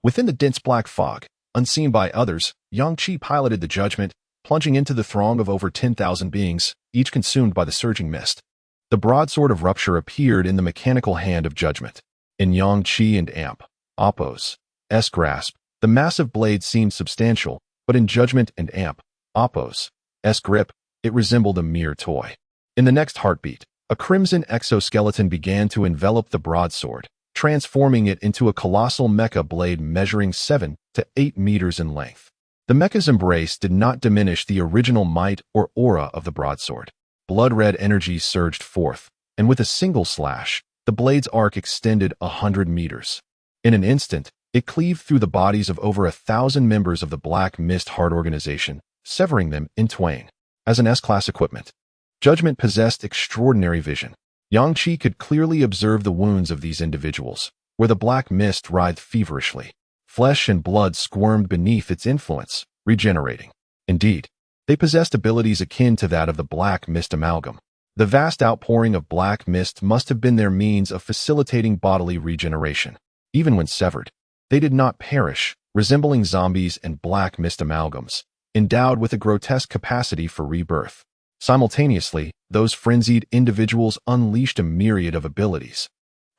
Speaker 1: Within the dense black fog, unseen by others, Yang Qi piloted the Judgment, plunging into the throng of over 10,000 beings, each consumed by the surging mist. The broadsword of rupture appeared in the mechanical hand of Judgment. In Yang Qi and Amp, Apos, S grasp, the massive blade seemed substantial, but in Judgment and Amp, Apos, S grip, it resembled a mere toy. In the next heartbeat, a crimson exoskeleton began to envelop the broadsword, transforming it into a colossal mecha blade measuring 7 to 8 meters in length. The mecha's embrace did not diminish the original might or aura of the broadsword. Blood-red energy surged forth, and with a single slash, the blade's arc extended 100 meters. In an instant, it cleaved through the bodies of over 1,000 members of the Black Mist Heart organization, severing them in twain. As an S-class equipment, Judgment possessed extraordinary vision. Yang Qi could clearly observe the wounds of these individuals, where the black mist writhed feverishly. Flesh and blood squirmed beneath its influence, regenerating. Indeed, They possessed abilities akin to that of the Black Mist Amalgam. The vast outpouring of black mist must have been their means of facilitating bodily regeneration. Even when severed, they did not perish, resembling zombies and black mist amalgams, endowed with a grotesque capacity for rebirth. Simultaneously, those frenzied individuals unleashed a myriad of abilities,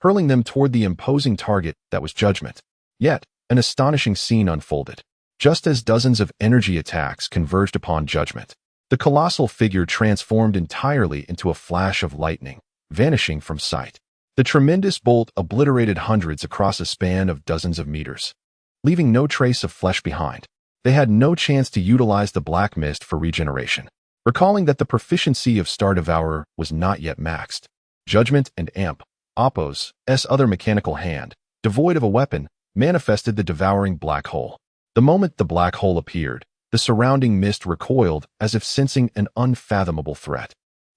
Speaker 1: hurling them toward the imposing target that was Judgment. Yet, an astonishing scene unfolded. Just as dozens of energy attacks converged upon Judgment, the colossal figure transformed entirely into a flash of lightning, vanishing from sight. The tremendous bolt obliterated hundreds across a span of dozens of meters, leaving no trace of flesh behind. They had no chance to utilize the black mist for regeneration. Recalling that the proficiency of Star Devourer was not yet maxed, Judgment and Amp, Oppo's other mechanical hand, devoid of a weapon, manifested the devouring black hole. The moment the black hole appeared, the surrounding mist recoiled as if sensing an unfathomable threat,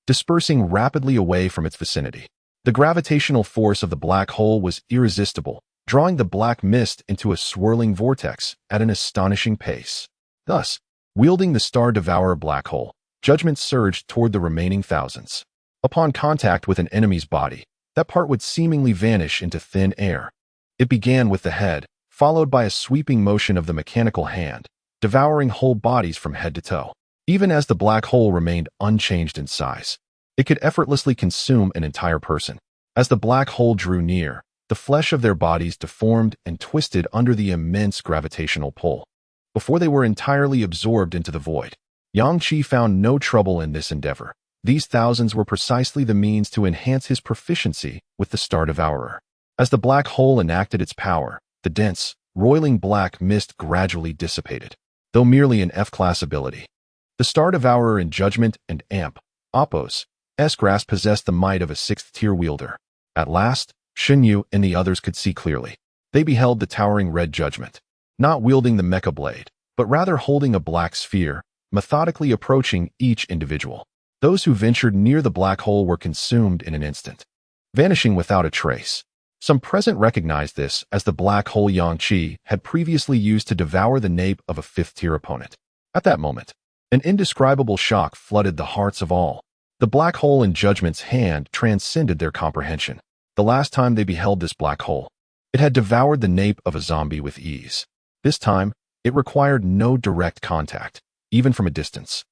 Speaker 1: dispersing rapidly away from its vicinity. The gravitational force of the black hole was irresistible, drawing the black mist into a swirling vortex at an astonishing pace. Thus, wielding the Star Devourer black hole, Judgment surged toward the remaining thousands. Upon contact with an enemy's body, that part would seemingly vanish into thin air. It began with the head, followed by a sweeping motion of the mechanical hand, devouring whole bodies from head to toe. Even as the black hole remained unchanged in size, it could effortlessly consume an entire person. As the black hole drew near, the flesh of their bodies deformed and twisted under the immense gravitational pull. Before they were entirely absorbed into the void, Yang Qi found no trouble in this endeavor. These thousands were precisely the means to enhance his proficiency with the Star Devourer. As the black hole enacted its power, the dense, roiling black mist gradually dissipated. Though merely an F-class ability, the Star Devourer in Judgment and Amp, Oppo's grasp possessed the might of a sixth-tier wielder. At last, Xinyu and the others could see clearly. They beheld the towering red Judgment, not wielding the mecha blade, but rather holding a black sphere, methodically approaching each individual. Those who ventured near the black hole were consumed in an instant, vanishing without a trace. Some present recognized this as the black hole Yang Qi had previously used to devour the nape of a fifth-tier opponent. At that moment, an indescribable shock flooded the hearts of all. The black hole in Judgment's hand transcended their comprehension. The last time they beheld this black hole, it had devoured the nape of a zombie with ease. This time, it required no direct contact, even from a distance.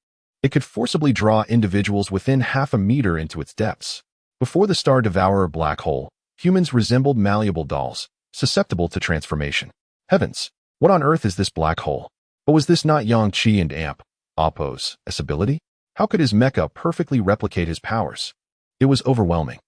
Speaker 1: It could forcibly draw individuals within half a meter into its depths. Before the Star Devourer black hole, humans resembled malleable dolls, susceptible to transformation. Heavens, what on earth is this black hole? But was this not Yang Qi and Amp, Oppo's ability? How could his mecha perfectly replicate his powers? It was overwhelming.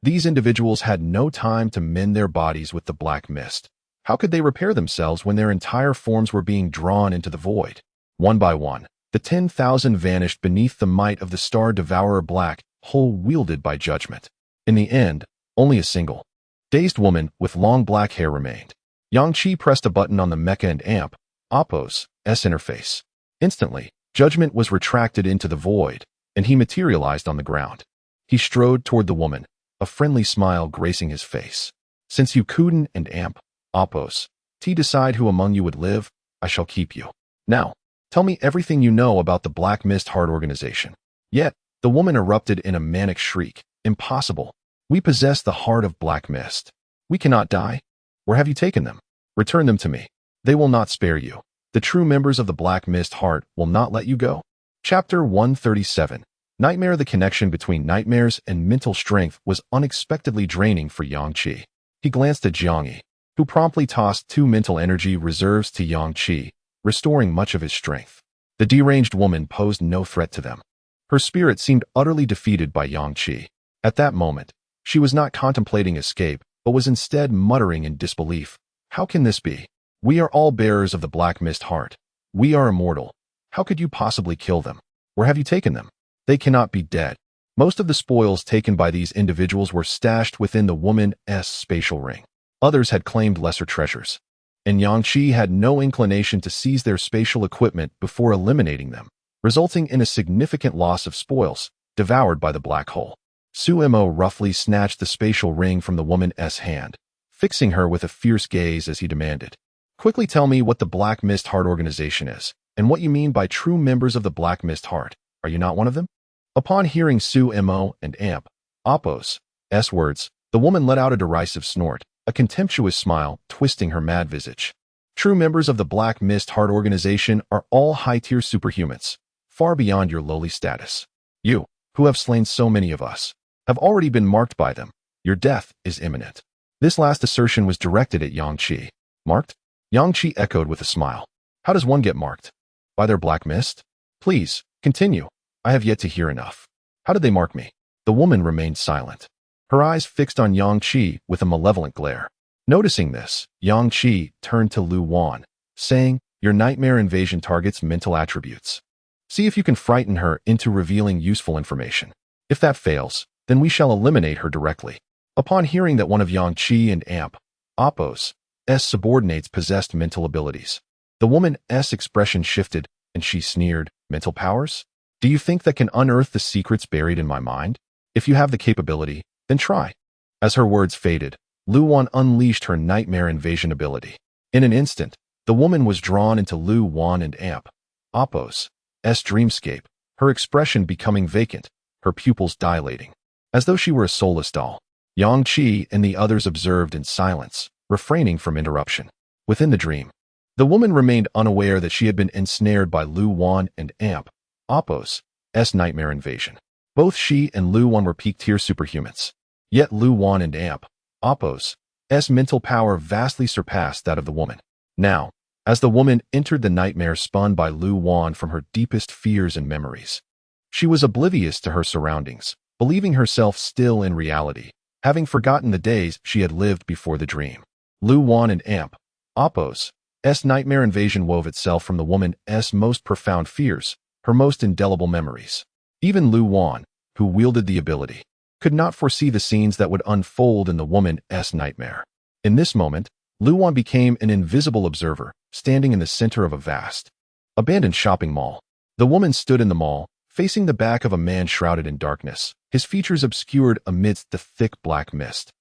Speaker 1: These individuals had no time to mend their bodies with the black mist. How could they repair themselves when their entire forms were being drawn into the void? One by one, the 10,000 vanished beneath the might of the Star Devourer black hole wielded by Judgment. In the end, only a single, dazed woman with long black hair remained. Yang Qi pressed a button on the mecha and Amp, Oppo's interface. Instantly, Judgment was retracted into the void, and he materialized on the ground. He strode toward the woman, a friendly smile gracing his face. Since you Kuden and Amp, Oppo's, decide who among you would live, I shall keep you. Now, tell me everything you know about the Black Mist Heart organization. Yet, the woman erupted in a manic shriek. Impossible. We possess the heart of Black Mist. We cannot die. Where have you taken them? Return them to me. They will not spare you. The true members of the Black Mist Heart will not let you go. Chapter 137. Nightmare. The connection between nightmares and mental strength was unexpectedly draining for Yang Qi. He glanced at Jiangyi, who promptly tossed 2 mental energy reserves to Yang Qi, restoring much of his strength. The deranged woman posed no threat to them. Her spirit seemed utterly defeated by Yang Qi. At that moment, she was not contemplating escape, but was instead muttering in disbelief. How can this be? We are all bearers of the Black Mist Heart. We are immortal. How could you possibly kill them? Where have you taken them? They cannot be dead. Most of the spoils taken by these individuals were stashed within the woman's spatial ring. Others had claimed lesser treasures, and Yang Qi had no inclination to seize their spatial equipment before eliminating them, resulting in a significant loss of spoils, devoured by the black hole. Suemo roughly snatched the spatial ring from the woman's hand, fixing her with a fierce gaze as he demanded, "Quickly tell me what the Black Mist Heart organization is. And what you mean by true members of the Black Mist Heart? Are you not one of them? Upon hearing Su Mo and Amp, Apos, S words, the woman let out a derisive snort, a contemptuous smile twisting her mad visage. True members of the Black Mist Heart organization are all high-tier superhumans, far beyond your lowly status. You, who have slain so many of us, have already been marked by them. Your death is imminent. This last assertion was directed at Yang Qi. Marked? Yang Qi echoed with a smile. How does one get marked? By their black mist? Please, continue. I have yet to hear enough. How did they mark me? The woman remained silent, her eyes fixed on Yang Qi with a malevolent glare. Noticing this, Yang Qi turned to Lu Wan, saying, Your nightmare invasion targets mental attributes. See if you can frighten her into revealing useful information. If that fails, then we shall eliminate her directly. Upon hearing that one of Yang Qi and Amp, Apos, S subordinates possessed mental abilities, the woman's expression shifted, and she sneered, Mental powers? Do you think that can unearth the secrets buried in my mind? If you have the capability, then try. As her words faded, Lu Wan unleashed her nightmare invasion ability. In an instant, the woman was drawn into Lu Wan and Amp, Apos, S dreamscape, her expression becoming vacant, her pupils dilating, as though she were a soulless doll. Yang Qi and the others observed in silence, refraining from interruption. Within the dream, the woman remained unaware that she had been ensnared by Lu Wan and Amp, Apos, S nightmare invasion. Both she and Lu Wan were peak-tier superhumans. Yet Lu Wan and Amp, Apos, S mental power vastly surpassed that of the woman. Now, as the woman entered the nightmare spun by Lu Wan from her deepest fears and memories, she was oblivious to her surroundings, believing herself still in reality, having forgotten the days she had lived before the dream. Lu Wan and Amp, Apos, S nightmare invasion wove itself from the woman's most profound fears, her most indelible memories. Even Lu Wan, who wielded the ability, could not foresee the scenes that would unfold in the woman's nightmare. In this moment, Lu Wan became an invisible observer, standing in the center of a vast, abandoned shopping mall. The woman stood in the mall, facing the back of a man shrouded in darkness, his features obscured amidst the thick black mist.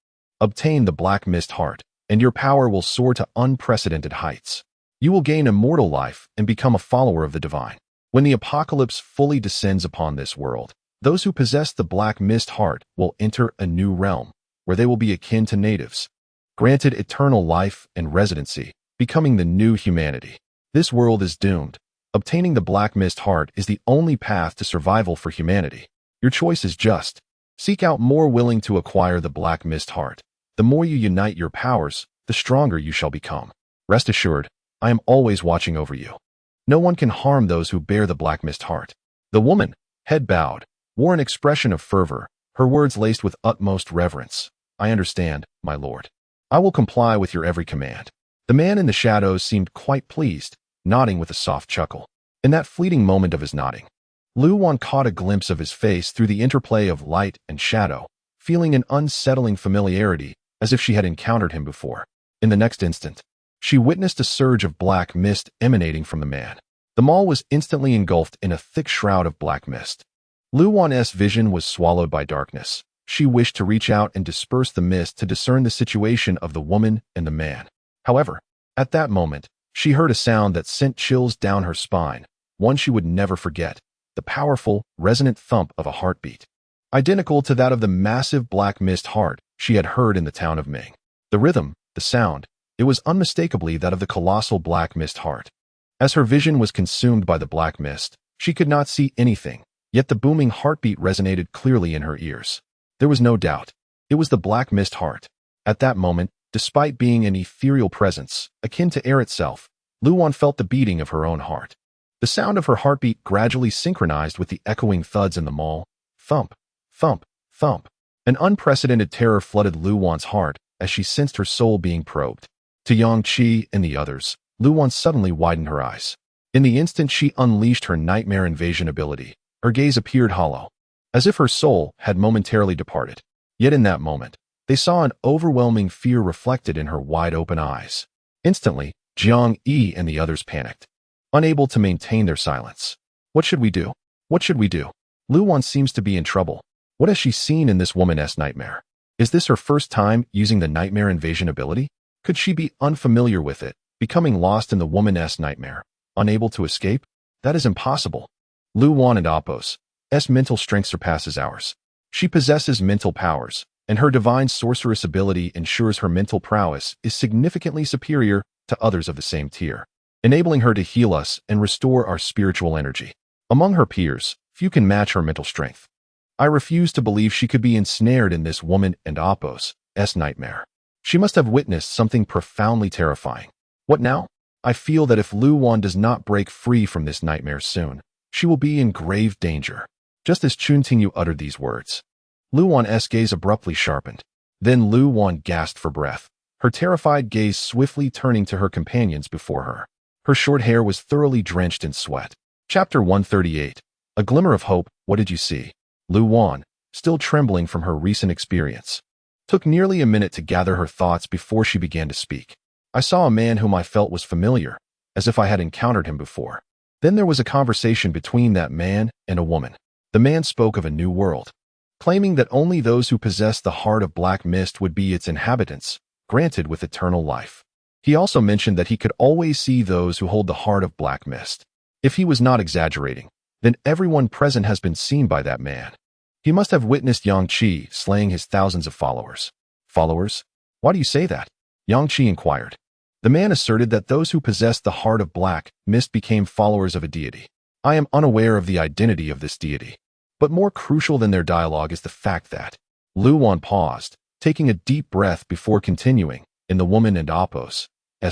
Speaker 1: Obtain the Black Mist Heart, and your power will soar to unprecedented heights. You will gain immortal life and become a follower of the divine. When the apocalypse fully descends upon this world, those who possess the Black Mist Heart will enter a new realm, where they will be akin to natives, granted eternal life and residency, becoming the new humanity. This world is doomed. Obtaining the Black Mist Heart is the only path to survival for humanity. Your choice is just. Seek out more willing to acquire the Black Mist Heart. The more you unite your powers, the stronger you shall become. Rest assured, I am always watching over you. No one can harm those who bear the Black Mist Heart. The woman, head bowed, wore an expression of fervor, her words laced with utmost reverence. I understand, my lord. I will comply with your every command. The man in the shadows seemed quite pleased, nodding with a soft chuckle. In that fleeting moment of his nodding, Lu Wan caught a glimpse of his face through the interplay of light and shadow, feeling an unsettling familiarity as if she had encountered him before. In the next instant, she witnessed a surge of black mist emanating from the man. The mall was instantly engulfed in a thick shroud of black mist. Lu Wan's vision was swallowed by darkness. She wished to reach out and disperse the mist to discern the situation of the woman and the man. However, at that moment, she heard a sound that sent chills down her spine, one she would never forget, the powerful, resonant thump of a heartbeat. Identical to that of the massive black mist heart she had heard in the town of Ming. The rhythm, the sound, it was unmistakably that of the colossal black mist heart. As her vision was consumed by the black mist, she could not see anything, yet the booming heartbeat resonated clearly in her ears. There was no doubt. It was the black mist heart. At that moment, despite being an ethereal presence, akin to air itself, Lu Wan felt the beating of her own heart. The sound of her heartbeat gradually synchronized with the echoing thuds in the mall. Thump, thump, thump. An unprecedented terror flooded Lu Wan's heart as she sensed her soul being probed. To Yang Qi and the others, Lu Wan suddenly widened her eyes. In the instant she unleashed her nightmare invasion ability, her gaze appeared hollow, as if her soul had momentarily departed. Yet in that moment, they saw an overwhelming fear reflected in her wide-open eyes. Instantly, Jiang Yi and the others panicked, unable to maintain their silence. What should we do? What should we do? Lu Wan seems to be in trouble. What has she seen in this woman's nightmare? Is this her first time using the nightmare invasion ability? Could she be unfamiliar with it, becoming lost in the woman's nightmare? unable to escape? That is impossible. Lu Wan and Apos' mental strength surpasses ours. She possesses mental powers, and her divine sorceress ability ensures her mental prowess is significantly superior to others of the same tier, enabling her to heal us and restore our spiritual energy. Among her peers, few can match her mental strength. I refuse to believe she could be ensnared in this woman and Apos' nightmare. She must have witnessed something profoundly terrifying. What now? I feel that if Lu Wan does not break free from this nightmare soon, she will be in grave danger. Just as Chun Tingyu uttered these words, Lu Wan's gaze abruptly sharpened. Then Lu Wan gasped for breath, her terrified gaze swiftly turning to her companions before her. Her short hair was thoroughly drenched in sweat. Chapter 138. A glimmer of hope. What did you see? Lu Wan, still trembling from her recent experience, took nearly a minute to gather her thoughts before she began to speak. I saw a man whom I felt was familiar, as if I had encountered him before. Then there was a conversation between that man and a woman. The man spoke of a new world, claiming that only those who possessed the heart of black mist would be its inhabitants, granted with eternal life. He also mentioned that he could always see those who hold the heart of black mist. If he was not exaggerating, then everyone present has been seen by that man. He must have witnessed Yang Qi slaying his thousands of followers. Followers? Why do you say that? Yang Qi inquired. The man asserted that those who possessed the heart of black mist became followers of a deity. I am unaware of the identity of this deity. But more crucial than their dialogue is the fact that Lu Wan paused, taking a deep breath before continuing, in the woman and Apos'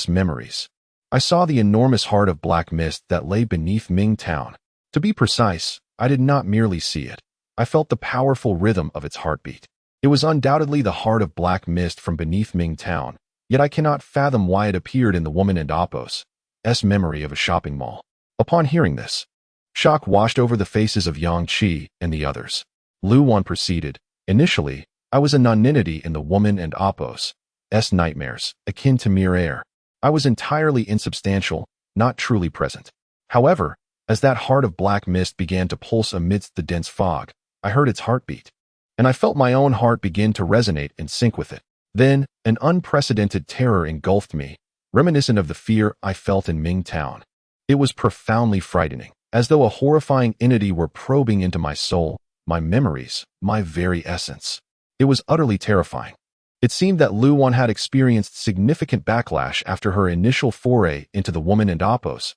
Speaker 1: memories. I saw the enormous heart of black mist that lay beneath Ming Town. To be precise, I did not merely see it. I felt the powerful rhythm of its heartbeat. It was undoubtedly the heart of black mist from beneath Ming Town, yet I cannot fathom why it appeared in the woman and Apos' memory of a shopping mall. Upon hearing this, shock washed over the faces of Yang Qi and the others. Lu Wan proceeded. Initially, I was a nonentity in the woman and Apos' nightmares, akin to mere air. I was entirely insubstantial, not truly present. However, as that heart of black mist began to pulse amidst the dense fog, I heard its heartbeat, and I felt my own heart begin to resonate and sync with it. Then, an unprecedented terror engulfed me, reminiscent of the fear I felt in Ming Town. It was profoundly frightening, as though a horrifying entity were probing into my soul, my memories, my very essence. It was utterly terrifying. It seemed that Lu Wan had experienced significant backlash after her initial foray into the woman and Apos'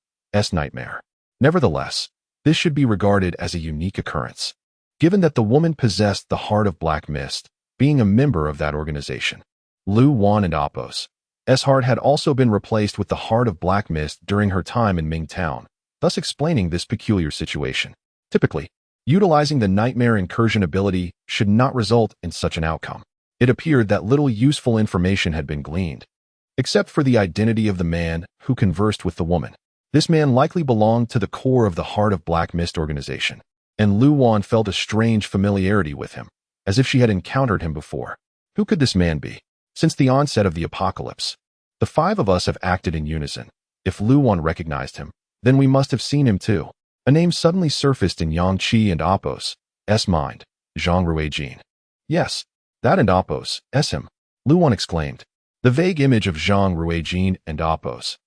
Speaker 1: nightmare. Nevertheless, this should be regarded as a unique occurrence, given that the woman possessed the heart of black mist, being a member of that organization. Lu Wan and Apos' heart had also been replaced with the heart of black mist during her time in Ming Town, thus explaining this peculiar situation. Typically, utilizing the nightmare incursion ability should not result in such an outcome. It appeared that little useful information had been gleaned, except for the identity of the man who conversed with the woman. This man likely belonged to the core of the Heart of Black Mist organization, and Lu Wan felt a strange familiarity with him, as if she had encountered him before. Who could this man be? Since the onset of the apocalypse, the five of us have acted in unison. If Lu Wan recognized him, then we must have seen him too. A name suddenly surfaced in Yang Qi and Apos' mind. Zhang Ruijin. Yes, that and Apos' him, Lu Wan exclaimed. The vague image of Zhang Ruijin and Apos'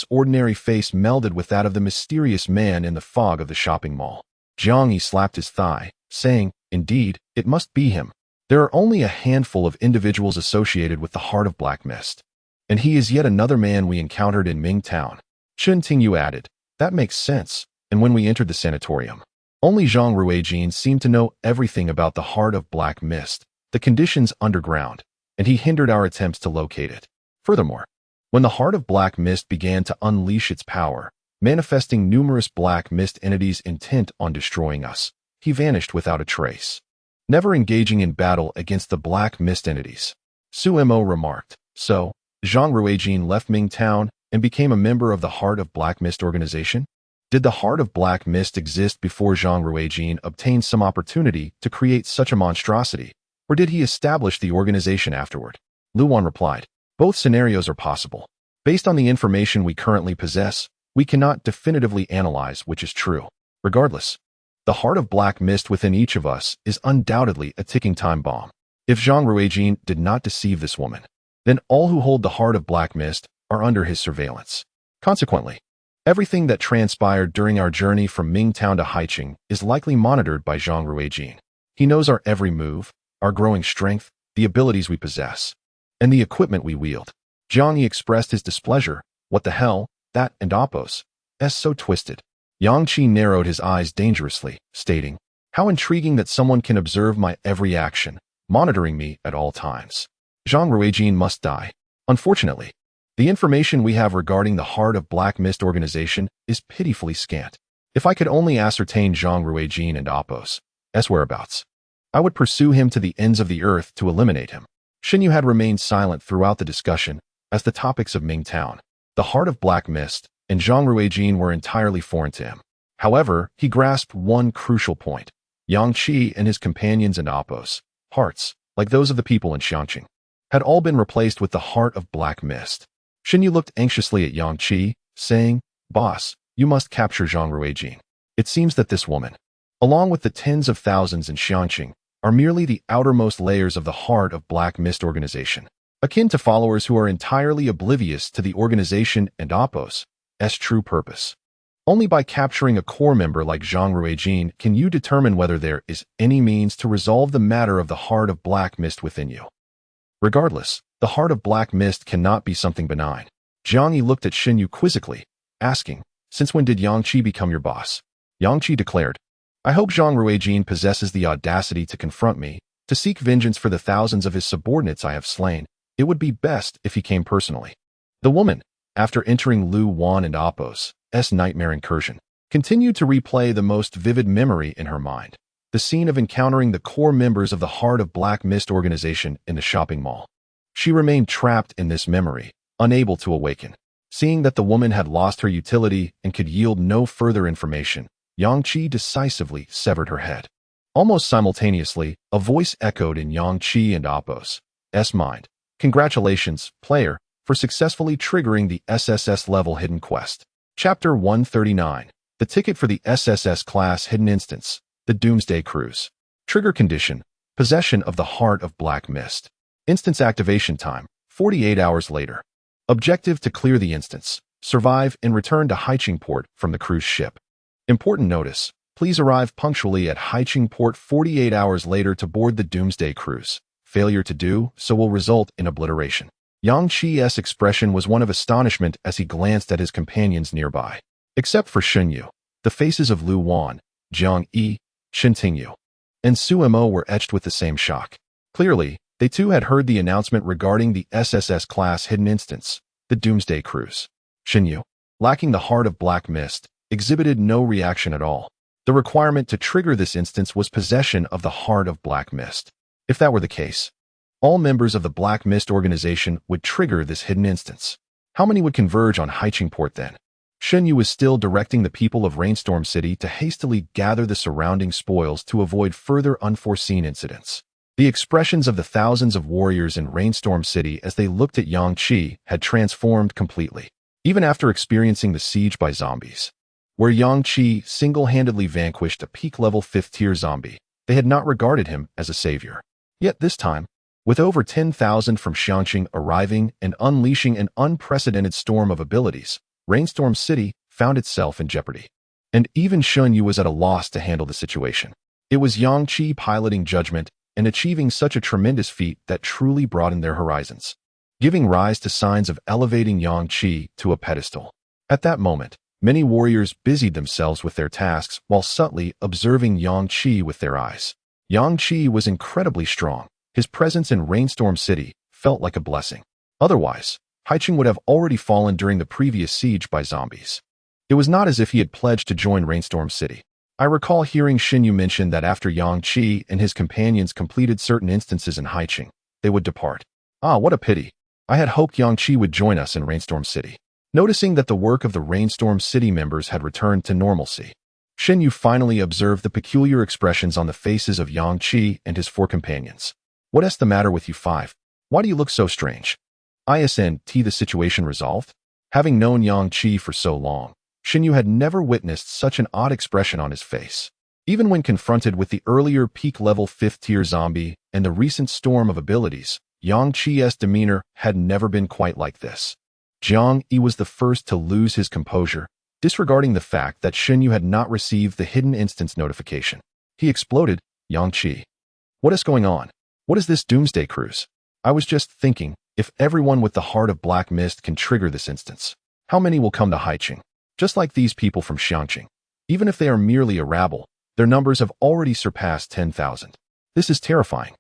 Speaker 1: ordinary face melded with that of the mysterious man in the fog of the shopping mall. Jiang Yi slapped his thigh, saying, "Indeed, it must be him. There are only a handful of individuals associated with the Heart of Black Mist, and he is yet another man we encountered in Ming Town." Chun Tingyu added, "That makes sense, and when we entered the sanatorium, only Zhang Ruijin seemed to know everything about the Heart of Black Mist, the conditions underground, and he hindered our attempts to locate it. Furthermore, when the Heart of Black Mist began to unleash its power, manifesting numerous Black Mist entities intent on destroying us, he vanished without a trace, never engaging in battle against the Black Mist entities." Su Mo remarked. So, Zhang Ruijin left Ming Town and became a member of the Heart of Black Mist organization? Did the Heart of Black Mist exist before Zhang Ruijin obtained some opportunity to create such a monstrosity, or did he establish the organization afterward? Lu Wan replied, "Both scenarios are possible. Based on the information we currently possess, we cannot definitively analyze which is true. Regardless, the Heart of Black Mist within each of us is undoubtedly a ticking time bomb. If Zhang Ruijin did not deceive this woman, then all who hold the Heart of Black Mist are under his surveillance. Consequently, Everything that transpired during our journey from Mingtown to Haicheng is likely monitored by Zhang Ruijin. He knows our every move, our growing strength, the abilities we possess, and the equipment we wield. Jiang Yi expressed his displeasure. What the hell, that and Appos. S so twisted. Yang Qi narrowed his eyes dangerously, stating, how intriguing that someone can observe my every action, monitoring me at all times. Zhang Ruijin must die. Unfortunately, the information we have regarding the Heart of Black Mist organization is pitifully scant. If I could only ascertain Zhang Ruijin and Appos' whereabouts, I would pursue him to the ends of the earth to eliminate him. Xinyu had remained silent throughout the discussion, as the topics of Mingtown, the Heart of Black Mist, and Zhang Ruijin were entirely foreign to him. However, he grasped one crucial point. Yang Qi and his companions and Appos' hearts, like those of the people in Xiangqing, had all been replaced with the Heart of Black Mist. Xinyu looked anxiously at Yang Qi, saying, Boss, you must capture Zhang Ruijin. It seems that this woman, along with the tens of thousands in Xiangqing, are merely the outermost layers of the Heart of Black Mist organization, akin to followers who are entirely oblivious to the organization and Appos' true purpose. Only by capturing a core member like Zhang Ruijin can you determine whether there is any means to resolve the matter of the Heart of Black Mist within you. Regardless, the Heart of Black Mist cannot be something benign. Jiang Yi looked at Xinyu quizzically, asking, since when did Yang Qi become your boss? Yang Qi declared, I hope Zhang Ruijin possesses the audacity to confront me, to seek vengeance for the thousands of his subordinates I have slain. It would be best if he came personally. The woman, after entering Lu Wan and Appos' nightmare incursion, continued to replay the most vivid memory in her mind, the scene of encountering the core members of the Heart of Black Mist organization in the shopping mall. She remained trapped in this memory, unable to awaken. Seeing that the woman had lost her utility and could yield no further information, Yang Qi decisively severed her head. Almost simultaneously, a voice echoed in Yang Qi and Appos' mind. Congratulations, player, for successfully triggering the SSS-level hidden quest. Chapter 139. The ticket for the SSS class hidden instance, the Doomsday Cruise. Trigger condition, possession of the Heart of Black Mist. Instance activation time, 48 hours later. Objective to clear the instance, survive and return to Haicheng Port from the cruise ship. Important notice, please arrive punctually at Haicheng Port 48 hours later to board the Doomsday Cruise. Failure to do so will result in obliteration. Yang Qi's expression was one of astonishment as he glanced at his companions nearby. Except for Xinyu, the faces of Lu Wan, Jiang Yi, Shen Tingyu, and Su Mo were etched with the same shock. Clearly, they too had heard the announcement regarding the SSS class hidden instance, the Doomsday Cruise. Xinyu, lacking the Heart of Black Mist, exhibited no reaction at all. The requirement to trigger this instance was possession of the Heart of Black Mist. If that were the case, all members of the Black Mist organization would trigger this hidden instance. How many would converge on Haicheng Port then? Xinyu was still directing the people of Rainstorm City to hastily gather the surrounding spoils to avoid further unforeseen incidents. The expressions of the thousands of warriors in Rainstorm City as they looked at Yang Qi had transformed completely, even after experiencing the siege by zombies. Where Yang Qi single-handedly vanquished a peak-level 5th-tier zombie, they had not regarded him as a savior. Yet this time, with over 10,000 from Xiangqing arriving and unleashing an unprecedented storm of abilities, Rainstorm City found itself in jeopardy. And even Xinyu was at a loss to handle the situation. It was Yang Qi piloting judgment and achieving such a tremendous feat that truly broadened their horizons, giving rise to signs of elevating Yang Qi to a pedestal. At that moment, many warriors busied themselves with their tasks while subtly observing Yang Qi with their eyes. Yang Qi was incredibly strong. His presence in Rainstorm City felt like a blessing. Otherwise, Haicheng would have already fallen during the previous siege by zombies. It was not as if he had pledged to join Rainstorm City. I recall hearing Xinyu mention that after Yang Qi and his companions completed certain instances in Haicheng, they would depart. Ah, what a pity. I had hoped Yang Qi would join us in Rainstorm City. Noticing that the work of the Rainstorm City members had returned to normalcy, Xinyu finally observed the peculiar expressions on the faces of Yang Qi and his 4 companions. What's the matter with you 5? Why do you look so strange? Isn't the situation resolved? Having known Yang Qi for so long, Xinyu had never witnessed such an odd expression on his face. Even when confronted with the earlier peak-level 5th-tier zombie and the recent storm of abilities, Yang Qi's demeanor had never been quite like this. Jiang Yi was the first to lose his composure, disregarding the fact that Xinyu had not received the hidden instance notification. He exploded, Yang Qi. What is going on? What is this Doomsday cruise? I was just thinking, if everyone with the heart of black mist can trigger this instance, how many will come to Haiqing? Just like these people from Xiangqing. Even if they are merely a rabble, their numbers have already surpassed 10,000. This is terrifying.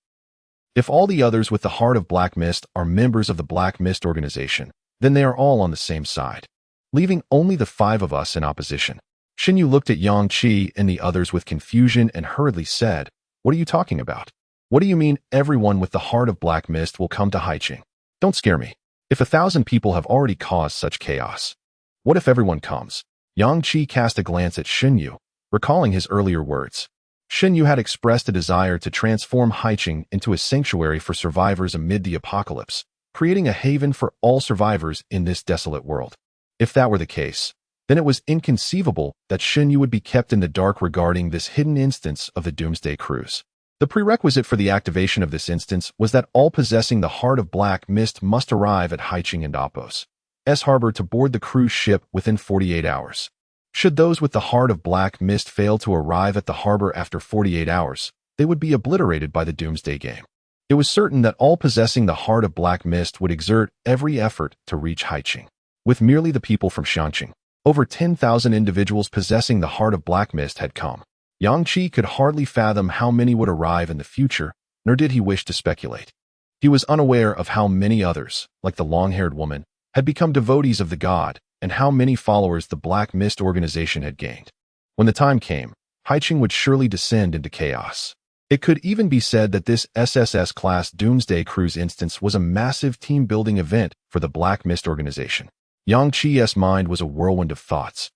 Speaker 1: If all the others with the heart of black mist are members of the Black Mist organization, then they are all on the same side, leaving only the 5 of us in opposition. Xinyu looked at Yang Qi and the others with confusion and hurriedly said, "What are you talking about? What do you mean everyone with the heart of black mist will come to Haiqing? Don't scare me. If 1,000 people have already caused such chaos, what if everyone comes?" Yang Qi cast a glance at Xinyu, recalling his earlier words. Xinyu had expressed a desire to transform Haiqing into a sanctuary for survivors amid the apocalypse, creating a haven for all survivors in this desolate world. If that were the case, then it was inconceivable that Xinyu would be kept in the dark regarding this hidden instance of the Doomsday cruise. The prerequisite for the activation of this instance was that all possessing the heart of black mist must arrive at Haiqing and Apos S Harbor to board the cruise ship within 48 hours. Should those with the heart of black mist fail to arrive at the harbor after 48 hours, they would be obliterated by the Doomsday game. It was certain that all possessing the heart of black mist would exert every effort to reach Haiqing. With merely the people from Xiangqing, over 10,000 individuals possessing the heart of black mist had come. Yang Qi could hardly fathom how many would arrive in the future, nor did he wish to speculate. He was unaware of how many others, like the long-haired woman, had become devotees of the god, and how many followers the Black Mist organization had gained. When the time came, Haiqing would surely descend into chaos. It could even be said that this SSS-class Doomsday Cruise instance was a massive team-building event for the Black Mist organization. Yang Qi's mind was a whirlwind of thoughts,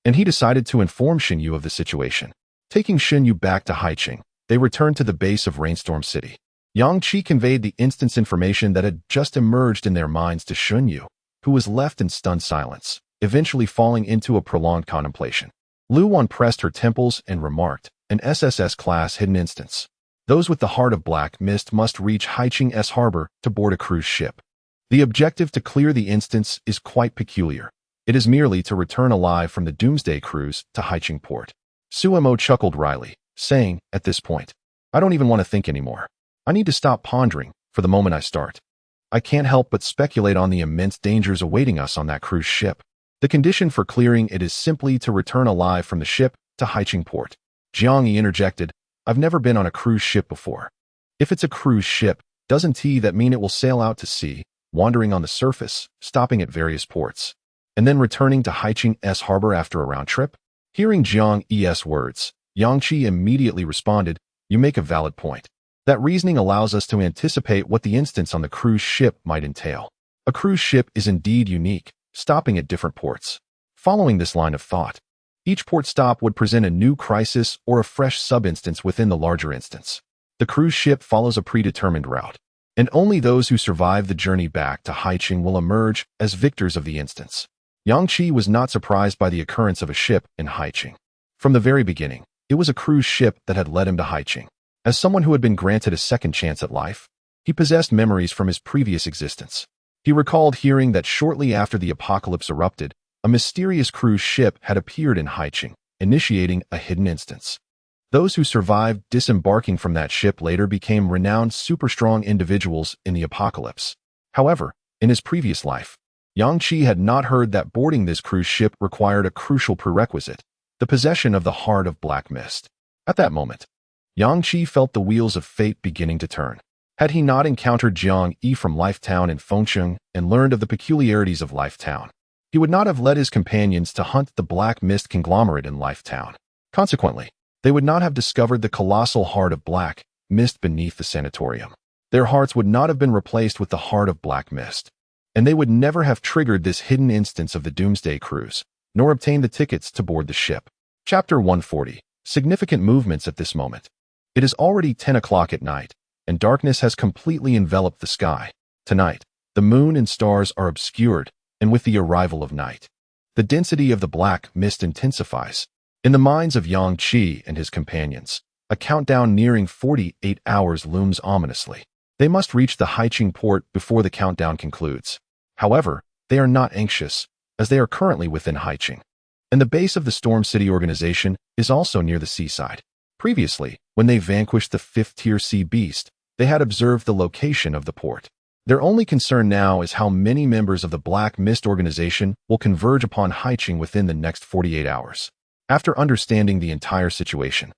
Speaker 1: and he decided to inform Xinyu of the situation. Taking Xinyu back to Haiqing, they returned to the base of Rainstorm City. Yang Qi conveyed the instance information that had just emerged in their minds to Xinyu, who was left in stunned silence, eventually falling into a prolonged contemplation. Lu Wan pressed her temples and remarked, "An SSS-class hidden instance. Those with the heart of black mist must reach Haiqing S Harbor to board a cruise ship. The objective to clear the instance is quite peculiar. It is merely to return alive from the Doomsday cruise to Haiqing port." Suemo chuckled wryly, saying, "At this point, I don't even want to think anymore. I need to stop pondering for the moment I start. I can't help but speculate on the immense dangers awaiting us on that cruise ship. The condition for clearing it is simply to return alive from the ship to Haiqing port." Jiang Yi interjected, "I've never been on a cruise ship before. If it's a cruise ship, doesn't that mean it will sail out to sea, wandering on the surface, stopping at various ports, and then returning to Haiqing S Harbor after a round trip?" Hearing Jiang Yi's words, Yang Qi immediately responded, "You make a valid point. That reasoning allows us to anticipate what the instance on the cruise ship might entail. A cruise ship is indeed unique, stopping at different ports. Following this line of thought, each port stop would present a new crisis or a fresh sub-instance within the larger instance. The cruise ship follows a predetermined route, and only those who survive the journey back to Haiqing will emerge as victors of the instance." Yang Qi was not surprised by the occurrence of a ship in Haiqing. From the very beginning, it was a cruise ship that had led him to Haiqing. As someone who had been granted a second chance at life, he possessed memories from his previous existence. He recalled hearing that shortly after the apocalypse erupted, a mysterious cruise ship had appeared in Haiqing, initiating a hidden instance. Those who survived disembarking from that ship later became renowned super-strong individuals in the apocalypse. However, in his previous life, Yang Qi had not heard that boarding this cruise ship required a crucial prerequisite, the possession of the heart of black mist. At that moment, Yang Qi felt the wheels of fate beginning to turn. Had he not encountered Jiang Yi from Lifetown in Fengcheng and learned of the peculiarities of Lifetown, he would not have led his companions to hunt the Black Mist conglomerate in Lifetown. Consequently, they would not have discovered the colossal heart of black mist beneath the sanatorium. Their hearts would not have been replaced with the heart of black mist, and they would never have triggered this hidden instance of the Doomsday cruise, nor obtained the tickets to board the ship. Chapter 140. Significant movements at this moment. It is already 10 o'clock at night, and darkness has completely enveloped the sky. Tonight, the moon and stars are obscured, and with the arrival of night, the density of the black mist intensifies. In the minds of Yang Qi and his companions, a countdown nearing 48 hours looms ominously. They must reach the Haiqing port before the countdown concludes. However, they are not anxious, as they are currently within Haiqing. and the base of the Storm City organization is also near the seaside. Previously, when they vanquished the 5th-tier sea beast, they had observed the location of the port. Their only concern now is how many members of the Black Mist organization will converge upon Haiching within the next 48 hours. After understanding the entire situation,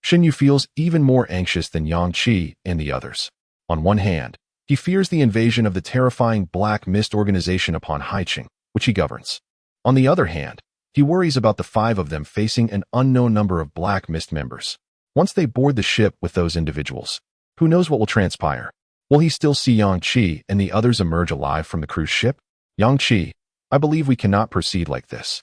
Speaker 1: Shenyu feels even more anxious than Yang Qi and the others. On one hand, he fears the invasion of the terrifying Black Mist organization upon Haiching, which he governs. On the other hand, he worries about the 5 of them facing an unknown number of Black Mist members. Once they board the ship with those individuals, who knows what will transpire? Will he still see Yang Qi and the others emerge alive from the cruise ship? Yang Qi, I believe we cannot proceed like this.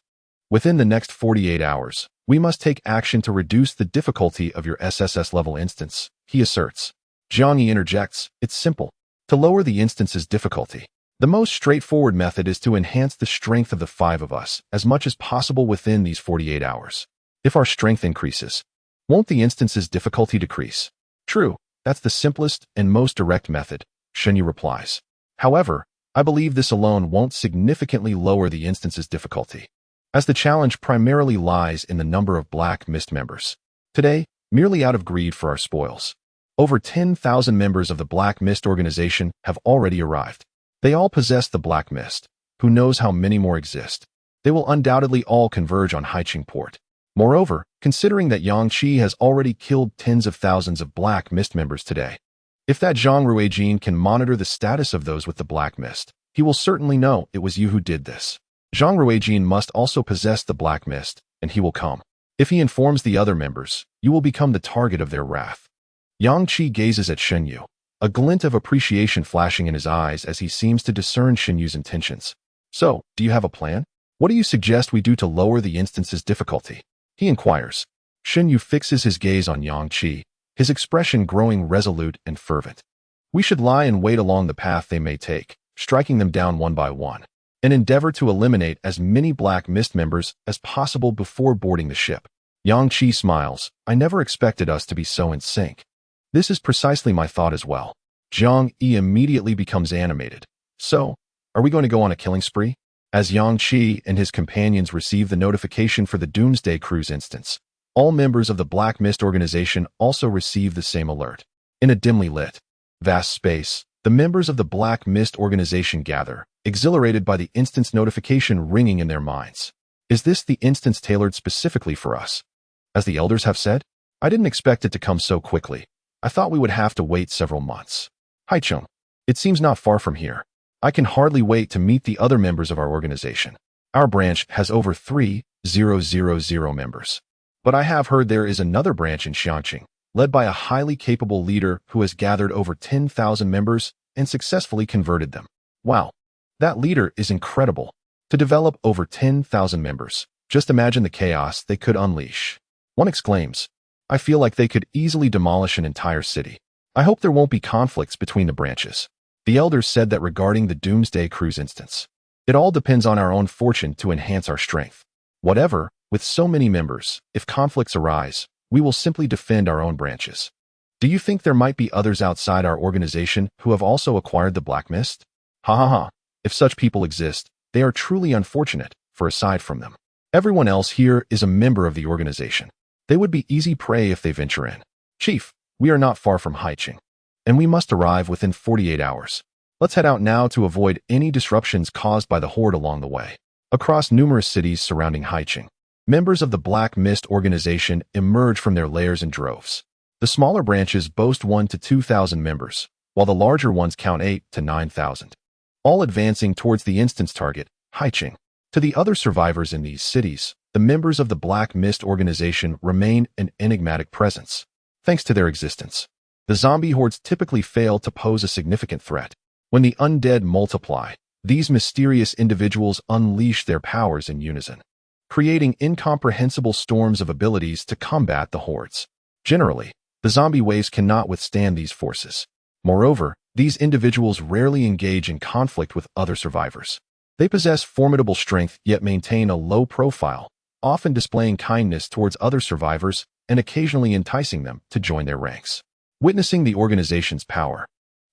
Speaker 1: Within the next 48 hours, we must take action to reduce the difficulty of your SSS-level instance, he asserts. Jiang Yi interjects, it's simple. To lower the instance's difficulty, the most straightforward method is to enhance the strength of the 5 of us as much as possible within these 48 hours. If our strength increases, won't the instance's difficulty decrease? True. That's the simplest and most direct method, Shenyu replies. However, I believe this alone won't significantly lower the instance's difficulty, as the challenge primarily lies in the number of Black Mist members. Today, merely out of greed for our spoils, over 10,000 members of the Black Mist organization have already arrived. They all possess the Black Mist. Who knows how many more exist? They will undoubtedly all converge on Haiching Port. Moreover, considering that Yang Qi has already killed tens of thousands of Black Mist members today, if that Zhang Ruijin can monitor the status of those with the Black Mist, he will certainly know it was you who did this. Zhang Ruijin must also possess the Black Mist, and he will come. If he informs the other members, you will become the target of their wrath. Yang Qi gazes at Shenyu, a glint of appreciation flashing in his eyes as he seems to discern Shenyu's intentions. So, do you have a plan? What do you suggest we do to lower the instance's difficulty? He inquires. Shenyu fixes his gaze on Yang Qi, his expression growing resolute and fervent. We should lie in wait along the path they may take, striking them down one by one, and endeavor to eliminate as many Black Mist members as possible before boarding the ship. Yang Qi smiles. I never expected us to be so in sync. This is precisely my thought as well. Jiang Yi immediately becomes animated. So, are we going to go on a killing spree? As Yang Qi and his companions receive the notification for the Doomsday cruise instance, all members of the Black Mist organization also receive the same alert. In a dimly lit, vast space, the members of the Black Mist organization gather, exhilarated by the instance notification ringing in their minds. Is this the instance tailored specifically for us? As the elders have said, I didn't expect it to come so quickly. I thought we would have to wait several months. Haicheng, it seems not far from here. I can hardly wait to meet the other members of our organization. Our branch has over 3,000 members. But I have heard there is another branch in Xiangqing, led by a highly capable leader who has gathered over 10,000 members and successfully converted them. Wow, that leader is incredible. To develop over 10,000 members, just imagine the chaos they could unleash. One exclaims, I feel like they could easily demolish an entire city. I hope there won't be conflicts between the branches. The elders said that regarding the Doomsday cruise instance, it all depends on our own fortune to enhance our strength. Whatever, with so many members, if conflicts arise, we will simply defend our own branches. Do you think there might be others outside our organization who have also acquired the Black Mist? Ha ha ha. If such people exist, they are truly unfortunate, for aside from them, everyone else here is a member of the organization. They would be easy prey if they venture in. Chief, we are not far from Haiching, and we must arrive within 48 hours. Let's head out now to avoid any disruptions caused by the horde along the way. Across numerous cities surrounding Haiching, members of the Black Mist organization emerge from their lairs in droves. The smaller branches boast 1,000 to 2,000 members, while the larger ones count 8,000 to 9,000. All advancing towards the instance target, Haiching. To the other survivors in these cities, the members of the Black Mist organization remain an enigmatic presence. Thanks to their existence, the zombie hordes typically fail to pose a significant threat. When the undead multiply, these mysterious individuals unleash their powers in unison, creating incomprehensible storms of abilities to combat the hordes. Generally, the zombie waves cannot withstand these forces. Moreover, these individuals rarely engage in conflict with other survivors. They possess formidable strength yet maintain a low profile, often displaying kindness towards other survivors and occasionally enticing them to join their ranks. Witnessing the organization's power,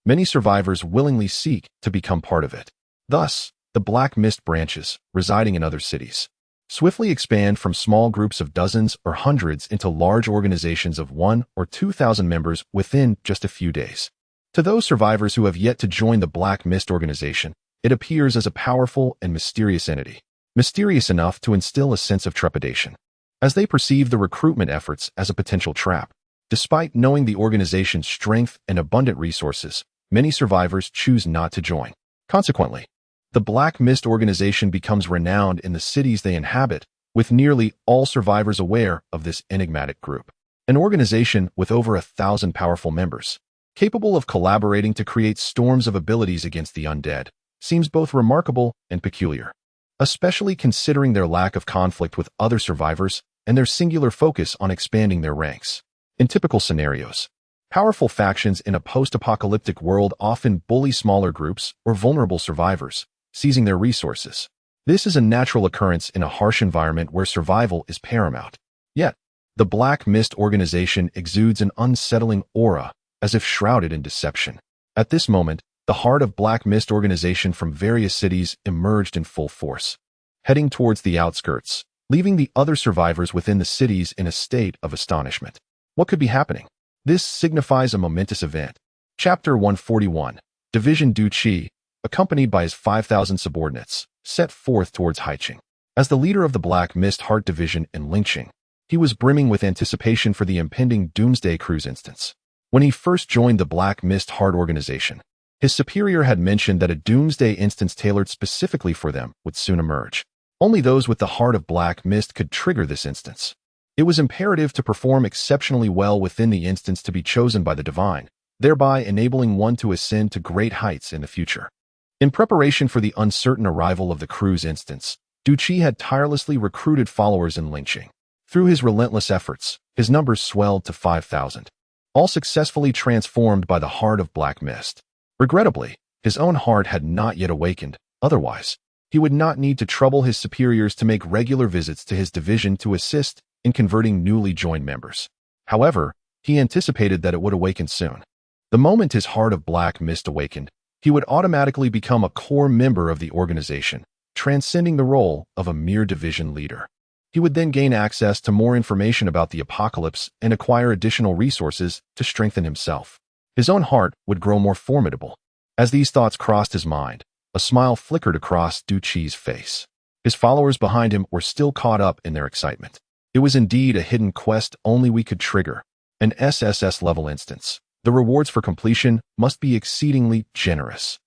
Speaker 1: many survivors willingly seek to become part of it. Thus, the Black Mist branches, residing in other cities, swiftly expand from small groups of dozens or hundreds into large organizations of 1,000 or 2,000 members within just a few days. To those survivors who have yet to join the Black Mist organization, it appears as a powerful and mysterious entity, mysterious enough to instill a sense of trepidation, as they perceive the recruitment efforts as a potential trap. Despite knowing the organization's strength and abundant resources, many survivors choose not to join. Consequently, the Black Mist organization becomes renowned in the cities they inhabit, with nearly all survivors aware of this enigmatic group. An organization with over 1,000 powerful members, capable of collaborating to create storms of abilities against the undead, seems both remarkable and peculiar, especially considering their lack of conflict with other survivors and their singular focus on expanding their ranks. In typical scenarios, powerful factions in a post-apocalyptic world often bully smaller groups or vulnerable survivors, seizing their resources. This is a natural occurrence in a harsh environment where survival is paramount. Yet, the Black Mist organization exudes an unsettling aura, as if shrouded in deception. At this moment, the heart of Black Mist organization from various cities emerged in full force, heading towards the outskirts, leaving the other survivors within the cities in a state of astonishment. What could be happening? This signifies a momentous event. Chapter 141. Division Du Qi, accompanied by his 5,000 subordinates, set forth towards Haiqing. As the leader of the Black Mist Heart Division in Lingqing, he was brimming with anticipation for the impending Doomsday cruise instance. When he first joined the Black Mist Heart organization, his superior had mentioned that a Doomsday instance tailored specifically for them would soon emerge. Only those with the heart of Black Mist could trigger this instance. It was imperative to perform exceptionally well within the instance to be chosen by the divine, thereby enabling one to ascend to great heights in the future. In preparation for the uncertain arrival of the cruise instance, Du Qi had tirelessly recruited followers in Lingqing. Through his relentless efforts, his numbers swelled to 5,000, all successfully transformed by the heart of Black Mist. Regrettably, his own heart had not yet awakened. Otherwise, he would not need to trouble his superiors to make regular visits to his division to assist in converting newly joined members. However, he anticipated that it would awaken soon. The moment his heart of Black Mist awakened, he would automatically become a core member of the organization, transcending the role of a mere division leader. He would then gain access to more information about the apocalypse and acquire additional resources to strengthen himself. His own heart would grow more formidable. As these thoughts crossed his mind, a smile flickered across Du Qi's face. His followers behind him were still caught up in their excitement. It was indeed a hidden quest only we could trigger, an SSS-level instance. The rewards for completion must be exceedingly generous,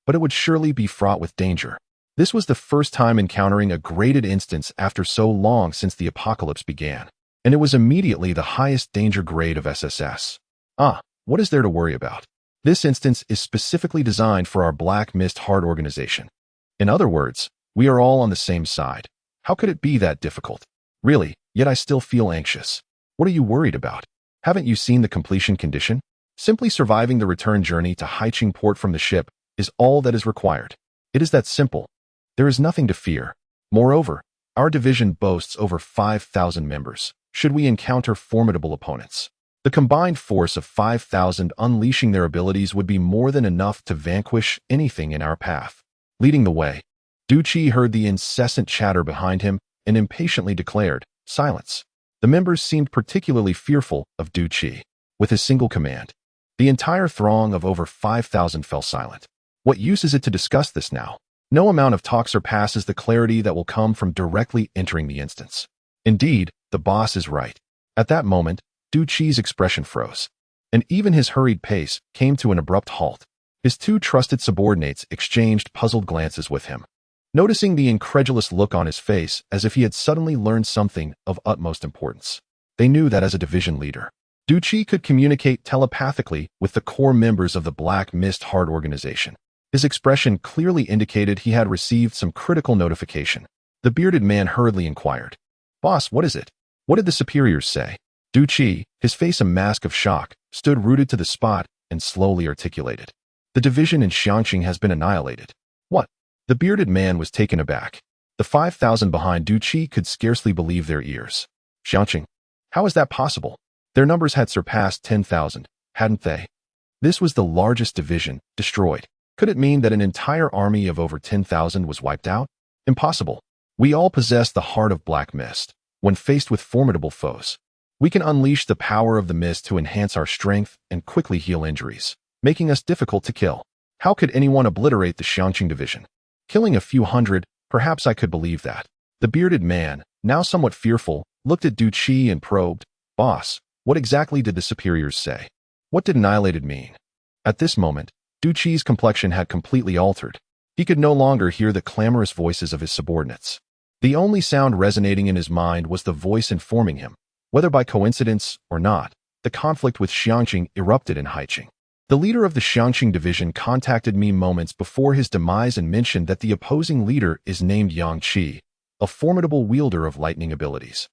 Speaker 1: but it would surely be fraught with danger. This was the first time encountering a graded instance after so long since the apocalypse began, and it was immediately the highest danger grade of SSS. What is there to worry about? This instance is specifically designed for our Black Mist Heart organization. In other words, we are all on the same side. How could it be that difficult? Really, yet I still feel anxious. What are you worried about? Haven't you seen the completion condition? Simply surviving the return journey to Haiqing port from the ship is all that is required. It is that simple. There is nothing to fear. Moreover, our division boasts over 5,000 members, should we encounter formidable opponents. The combined force of 5,000 unleashing their abilities would be more than enough to vanquish anything in our path. Leading the way, Du Qi heard the incessant chatter behind him and impatiently declared, "Silence." The members seemed particularly fearful of Du Qi. With his single command, the entire throng of over 5,000 fell silent. What use is it to discuss this now? No amount of talk surpasses the clarity that will come from directly entering the instance. Indeed, the boss is right. At that moment, Du Qi's expression froze, and even his hurried pace came to an abrupt halt. His two trusted subordinates exchanged puzzled glances with him, noticing the incredulous look on his face as if he had suddenly learned something of utmost importance. They knew that as a division leader, Du Qi could communicate telepathically with the core members of the Black Mist Heart organization. His expression clearly indicated he had received some critical notification. The bearded man hurriedly inquired, "Boss, what is it? What did the superiors say?" Du Qi, his face a mask of shock, stood rooted to the spot and slowly articulated, "The division in Xiangqing has been annihilated." "What?" The bearded man was taken aback. The 5,000 behind Du Qi could scarcely believe their ears. Xiangqing? How is that possible? Their numbers had surpassed 10,000, hadn't they? This was the largest division, destroyed. Could it mean that an entire army of over 10,000 was wiped out? Impossible. We all possess the heart of black mist. When faced with formidable foes, we can unleash the power of the mist to enhance our strength and quickly heal injuries, making us difficult to kill. How could anyone obliterate the Xiangqing division? Killing a few hundred, perhaps I could believe that. The bearded man, now somewhat fearful, looked at Du Qi and probed, "Boss, what exactly did the superiors say? What did annihilated mean?" At this moment, Du Qi's complexion had completely altered. He could no longer hear the clamorous voices of his subordinates. The only sound resonating in his mind was the voice informing him, whether by coincidence or not, the conflict with Xiangqing erupted in Haiqing. The leader of the Xiangqing division contacted me moments before his demise and mentioned that the opposing leader is named Yang Qi, a formidable wielder of lightning abilities,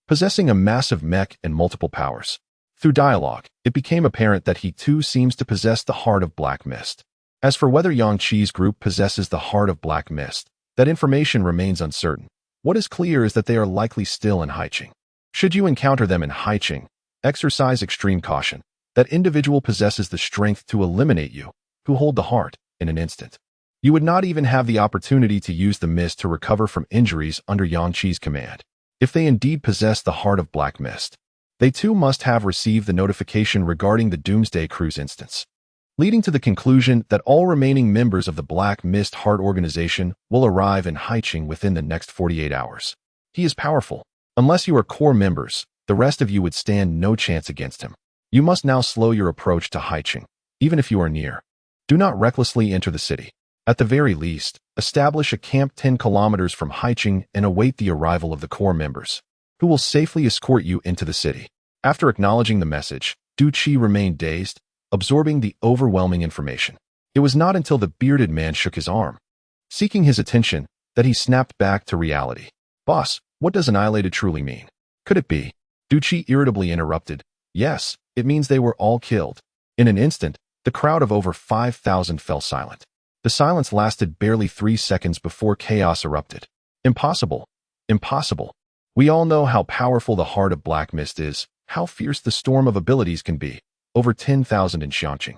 Speaker 1: possessing a massive mech and multiple powers. Through dialogue, it became apparent that he too seems to possess the heart of black mist. As for whether Yang Qi's group possesses the heart of black mist, that information remains uncertain. What is clear is that they are likely still in Haiqing. Should you encounter them in Haiqing, exercise extreme caution. That individual possesses the strength to eliminate you, who hold the heart, in an instant. You would not even have the opportunity to use the mist to recover from injuries under Yang Qi's command. If they indeed possess the heart of black mist, they too must have received the notification regarding the Doomsday Cruise instance, leading to the conclusion that all remaining members of the Black Mist Heart organization will arrive in Haiqing within the next 48 hours. He is powerful. Unless you are core members, the rest of you would stand no chance against him. You must now slow your approach to Haiqing, even if you are near. Do not recklessly enter the city. At the very least, establish a camp 10 kilometers from Haiqing and await the arrival of the core members, who will safely escort you into the city. After acknowledging the message, Du Qi remained dazed, absorbing the overwhelming information. It was not until the bearded man shook his arm, seeking his attention, that he snapped back to reality. "Boss, what does annihilated truly mean? Could it be?" Du Qi irritably interrupted. "Yes, it means they were all killed." In an instant, the crowd of over 5,000 fell silent. The silence lasted barely 3 seconds before chaos erupted. Impossible. Impossible. We all know how powerful the heart of Black Mist is, how fierce the storm of abilities can be. Over 10,000 in Xiangqing.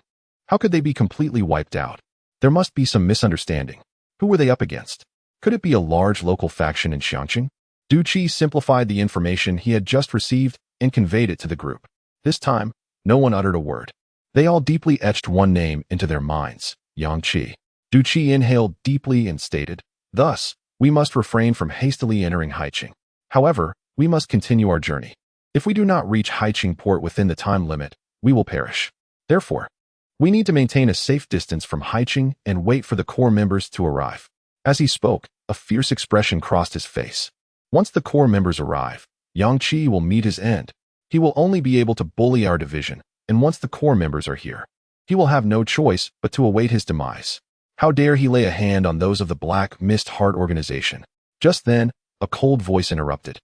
Speaker 1: How could they be completely wiped out? There must be some misunderstanding. Who were they up against? Could it be a large local faction in Xiangqing? Du Qi simplified the information he had just received and conveyed it to the group. This time, no one uttered a word. They all deeply etched one name into their minds, Yang Qi. Du Qi inhaled deeply and stated, "Thus, we must refrain from hastily entering Haiqing. However, we must continue our journey. If we do not reach Haiqing port within the time limit, we will perish. Therefore, we need to maintain a safe distance from Haiqing and wait for the core members to arrive." As he spoke, a fierce expression crossed his face. Once the core members arrive, Yang Qi will meet his end. He will only be able to bully our division, and once the core members are here, he will have no choice but to await his demise. How dare he lay a hand on those of the Black Mist Heart organization? Just then, a cold voice interrupted.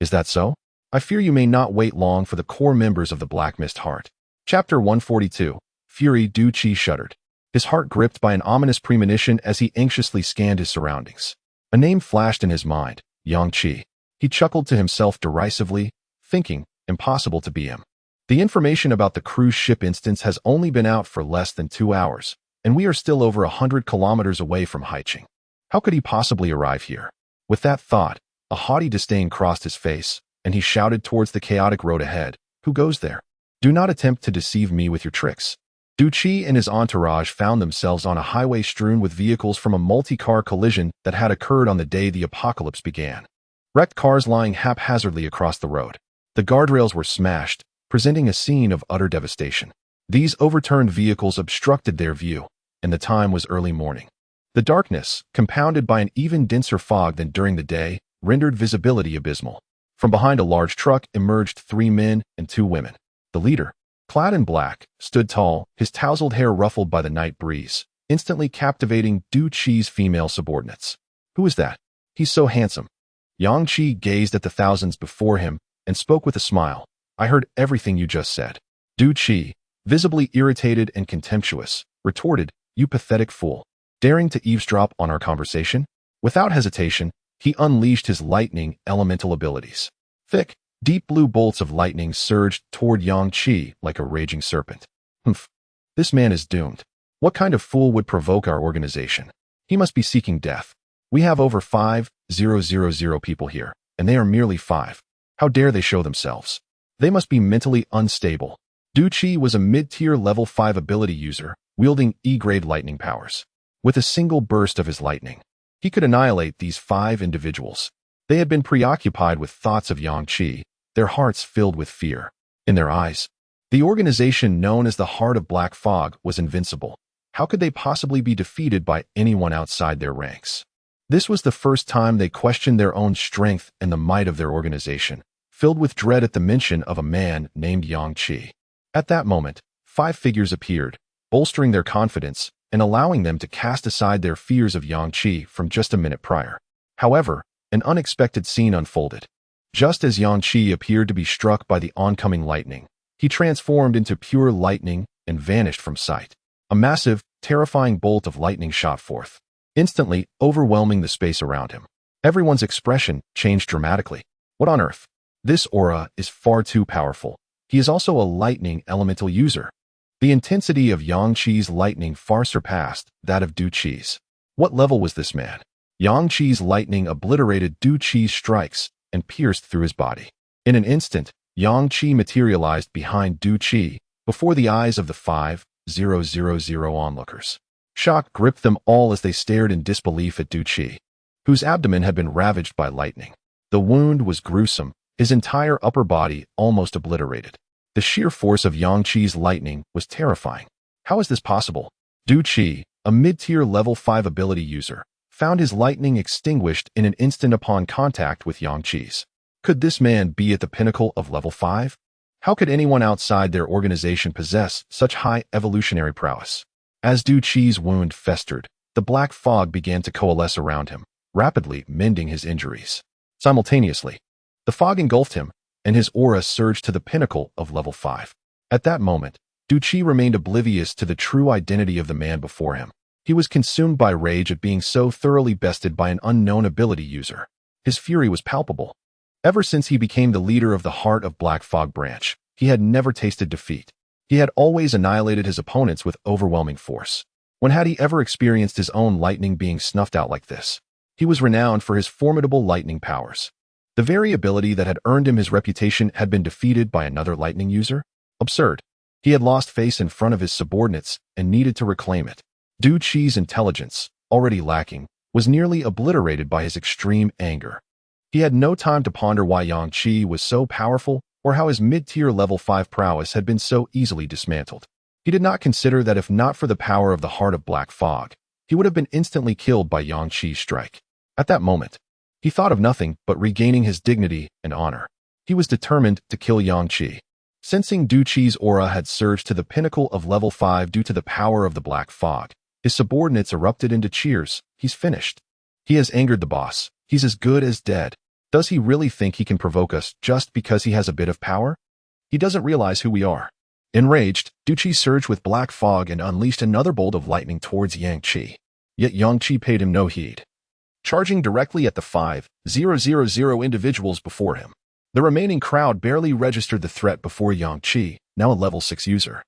Speaker 1: "Is that so? I fear you may not wait long for the core members of the Black Mist Heart." Chapter 142. Fury. Du Qi shuddered, his heart gripped by an ominous premonition as he anxiously scanned his surroundings. A name flashed in his mind, Yang Qi. He chuckled to himself derisively, thinking, impossible to be him. The information about the cruise ship instance has only been out for less than 2 hours, and we are still over 100 kilometers away from Haiqing. How could he possibly arrive here? With that thought, a haughty disdain crossed his face, and he shouted towards the chaotic road ahead, "Who goes there? Do not attempt to deceive me with your tricks." Du Qi and his entourage found themselves on a highway strewn with vehicles from a multi-car collision that had occurred on the day the apocalypse began. Wrecked cars lying haphazardly across the road. The guardrails were smashed, presenting a scene of utter devastation. These overturned vehicles obstructed their view, and the time was early morning. The darkness, compounded by an even denser fog than during the day, rendered visibility abysmal. From behind a large truck emerged 3 men and 2 women. The leader, clad in black, stood tall, his tousled hair ruffled by the night breeze, instantly captivating Du Qi's female subordinates. "Who is that? He's so handsome." Yang Qi gazed at the thousands before him and spoke with a smile. "I heard everything you just said." Du Qi, visibly irritated and contemptuous, retorted, "You pathetic fool. Daring to eavesdrop on our conversation?" Without hesitation, he unleashed his lightning elemental abilities. Thick, deep blue bolts of lightning surged toward Yang Qi like a raging serpent. "Humph. This man is doomed. What kind of fool would provoke our organization? He must be seeking death. We have over 5 5,000 people here, and they are merely 5. How dare they show themselves? They must be mentally unstable. Du Qi was a mid-tier level 5 ability user, wielding E-grade lightning powers. With a single burst of his lightning, he could annihilate these 5 individuals. They had been preoccupied with thoughts of Yang Qi, their hearts filled with fear. In their eyes, the organization known as the Heart of Black Fog was invincible. How could they possibly be defeated by anyone outside their ranks? This was the first time they questioned their own strength and the might of their organization, filled with dread at the mention of a man named Yang Qi. At that moment, 5 figures appeared, bolstering their confidence and allowing them to cast aside their fears of Yang Qi from just a minute prior. However, an unexpected scene unfolded. Just as Yang Qi appeared to be struck by the oncoming lightning, he transformed into pure lightning and vanished from sight. A massive, terrifying bolt of lightning shot forth, instantly overwhelming the space around him. Everyone's expression changed dramatically. What on earth? This aura is far too powerful. He is also a lightning elemental user. The intensity of Yang Qi's lightning far surpassed that of Du Qi's. What level was this man? Yang Qi's lightning obliterated Du Qi's strikes and pierced through his body. In an instant, Yang Qi materialized behind Du Qi before the eyes of the 5,000 onlookers. Shock gripped them all as they stared in disbelief at Du Qi, whose abdomen had been ravaged by lightning. The wound was gruesome, his entire upper body almost obliterated. The sheer force of Yang Qi's lightning was terrifying. How is this possible? Du Qi, a mid-tier level 5 ability user, found his lightning extinguished in an instant upon contact with Yang Qi's. Could this man be at the pinnacle of level 5? How could anyone outside their organization possess such high evolutionary prowess? As Du Qi's wound festered, the black fog began to coalesce around him, rapidly mending his injuries. Simultaneously, the fog engulfed him, and his aura surged to the pinnacle of level 5. At that moment, Du Qi remained oblivious to the true identity of the man before him. He was consumed by rage at being so thoroughly bested by an unknown ability user. His fury was palpable. Ever since he became the leader of the Heart of Black Fog branch, he had never tasted defeat. He had always annihilated his opponents with overwhelming force. When had he ever experienced his own lightning being snuffed out like this? He was renowned for his formidable lightning powers. The very ability that had earned him his reputation had been defeated by another lightning user? Absurd. He had lost face in front of his subordinates and needed to reclaim it. Du Qi's intelligence, already lacking, was nearly obliterated by his extreme anger. He had no time to ponder why Yang Qi was so powerful or how his mid-tier level 5 prowess had been so easily dismantled. He did not consider that if not for the power of the Heart of Black Fog, he would have been instantly killed by Yang Qi's strike. At that moment, he thought of nothing but regaining his dignity and honor. He was determined to kill Yang Qi. Sensing Du Qi's aura had surged to the pinnacle of level 5 due to the power of the Black Fog, his subordinates erupted into cheers. He's finished. He has angered the boss. He's as good as dead. Does he really think he can provoke us just because he has a bit of power? He doesn't realize who we are. Enraged, Du Qi surged with black fog and unleashed another bolt of lightning towards Yang Qi. Yet Yang Qi paid him no heed, charging directly at the 5,000 individuals before him. The remaining crowd barely registered the threat before Yang Qi, now a level 6 user,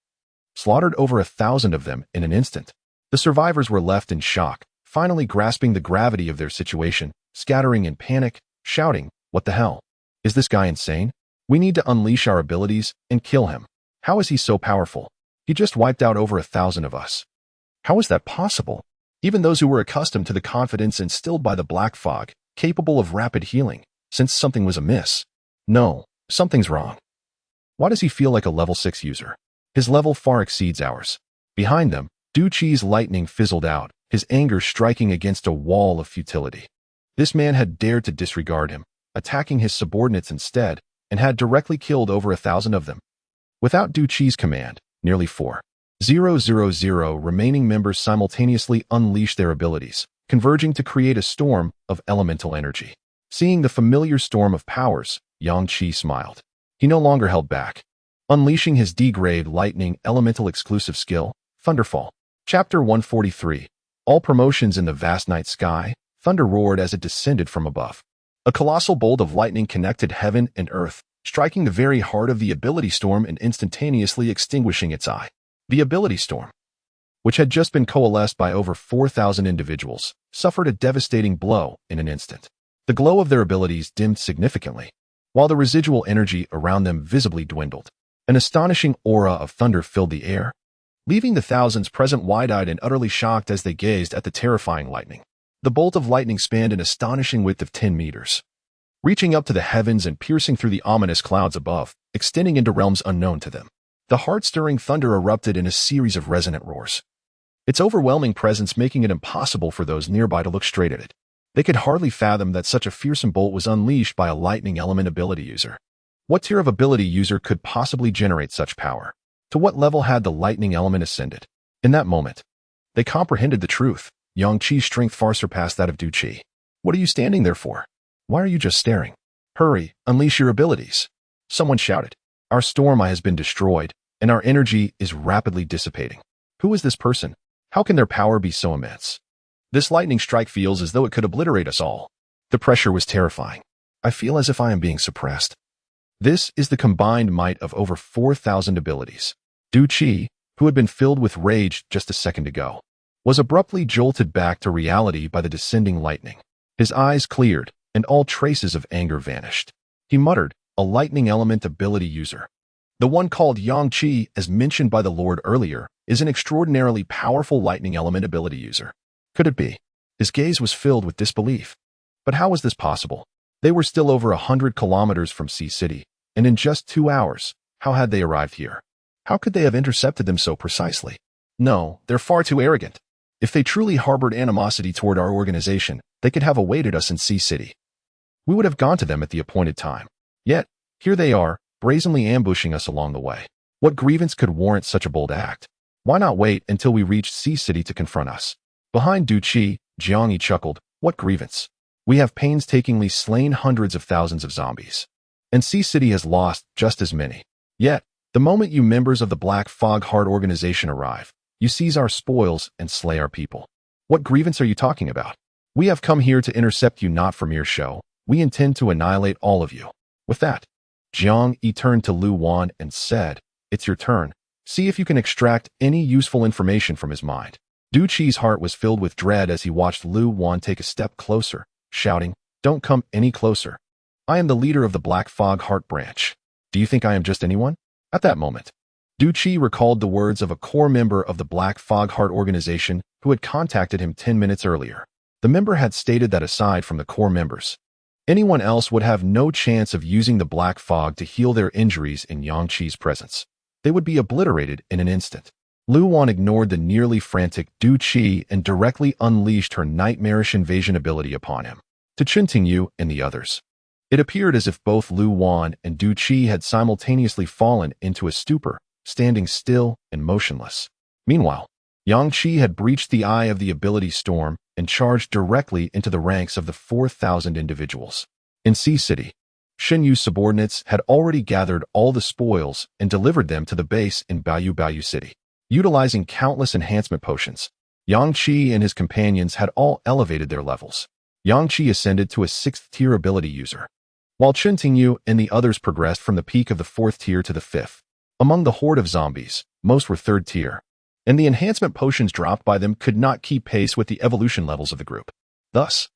Speaker 1: slaughtered over 1,000 of them in an instant. The survivors were left in shock, finally grasping the gravity of their situation, scattering in panic, shouting, "What the hell? Is this guy insane? We need to unleash our abilities and kill him. How is he so powerful? He just wiped out over 1,000 of us. How is that possible?" Even those who were accustomed to the confidence instilled by the black fog, capable of rapid healing, sensed something was amiss. No, something's wrong. Why does he feel like a level 6 user? His level far exceeds ours. Behind them, Du Qi's lightning fizzled out, his anger striking against a wall of futility. This man had dared to disregard him, attacking his subordinates instead, and had directly killed over 1,000 of them. Without Du Qi's command, nearly 4,000 remaining members simultaneously unleashed their abilities, converging to create a storm of elemental energy. Seeing the familiar storm of powers, Yang Qi smiled. He no longer held back, unleashing his D-grade lightning elemental exclusive skill, Thunderfall. Chapter 143. All promotions in the vast night sky, thunder roared as it descended from above. A colossal bolt of lightning connected heaven and earth, striking the very heart of the ability storm and instantaneously extinguishing its eye. The ability storm, which had just been coalesced by over 4,000 individuals, suffered a devastating blow in an instant. The glow of their abilities dimmed significantly, while the residual energy around them visibly dwindled. An astonishing aura of thunder filled the air, leaving the thousands present wide-eyed and utterly shocked as they gazed at the terrifying lightning. The bolt of lightning spanned an astonishing width of 10 meters, reaching up to the heavens and piercing through the ominous clouds above, extending into realms unknown to them. The heart-stirring thunder erupted in a series of resonant roars, its overwhelming presence making it impossible for those nearby to look straight at it. They could hardly fathom that such a fearsome bolt was unleashed by a lightning element ability user. What tier of ability user could possibly generate such power? To what level had the lightning element ascended? In that moment, they comprehended the truth. Yang Qi's strength far surpassed that of Du Qi. What are you standing there for? Why are you just staring? Hurry, unleash your abilities. Someone shouted. Our storm eye has been destroyed, and our energy is rapidly dissipating. Who is this person? How can their power be so immense? This lightning strike feels as though it could obliterate us all. The pressure was terrifying. I feel as if I am being suppressed. This is the combined might of over 4,000 abilities. Du Qi, who had been filled with rage just a second ago, was abruptly jolted back to reality by the descending lightning. His eyes cleared, and all traces of anger vanished. He muttered, a lightning element ability user. The one called Yang Qi, as mentioned by the Lord earlier, is an extraordinarily powerful lightning element ability user. Could it be? His gaze was filled with disbelief. But how was this possible? They were still over 100 kilometers from Sea City, and in just 2 hours, how had they arrived here? How could they have intercepted them so precisely? No, they're far too arrogant. If they truly harbored animosity toward our organization, they could have awaited us in Sea City. We would have gone to them at the appointed time. Yet, here they are, brazenly ambushing us along the way. What grievance could warrant such a bold act? Why not wait until we reached Sea City to confront us? Behind Du Qi, Jiang Yi chuckled, what grievance? We have painstakingly slain hundreds of thousands of zombies. And Sea City has lost just as many. Yet, the moment you members of the Black Fog Heart organization arrive, you seize our spoils and slay our people. What grievance are you talking about? We have come here to intercept you not for mere show. We intend to annihilate all of you. With that, Jiang Yi turned to Lu Wan and said, it's your turn. See if you can extract any useful information from his mind. Du Qi's heart was filled with dread as he watched Lu Wan take a step closer, shouting, don't come any closer. I am the leader of the Black Fog Heart branch. Do you think I am just anyone? At that moment, Du Qi recalled the words of a core member of the Black Fog Heart organization who had contacted him 10 minutes earlier. The member had stated that aside from the core members, anyone else would have no chance of using the Black Fog to heal their injuries in Yang Qi's presence. They would be obliterated in an instant. Lu Wan ignored the nearly frantic Du Qi and directly unleashed her nightmarish invasion ability upon him. To Chen Tingyu and the others, it appeared as if both Lu Wan and Du Qi had simultaneously fallen into a stupor, standing still and motionless. Meanwhile, Yang Qi had breached the eye of the ability storm and charged directly into the ranks of the 4,000 individuals. In Sea City, Shen Yu's subordinates had already gathered all the spoils and delivered them to the base in Baoyu City. Utilizing countless enhancement potions, Yang Qi and his companions had all elevated their levels. Yang Qi ascended to a 6th-tier ability user, while Chen Tingyu and the others progressed from the peak of the 4th tier to the 5th. Among the horde of zombies, most were 3rd tier, and the enhancement potions dropped by them could not keep pace with the evolution levels of the group. Thus,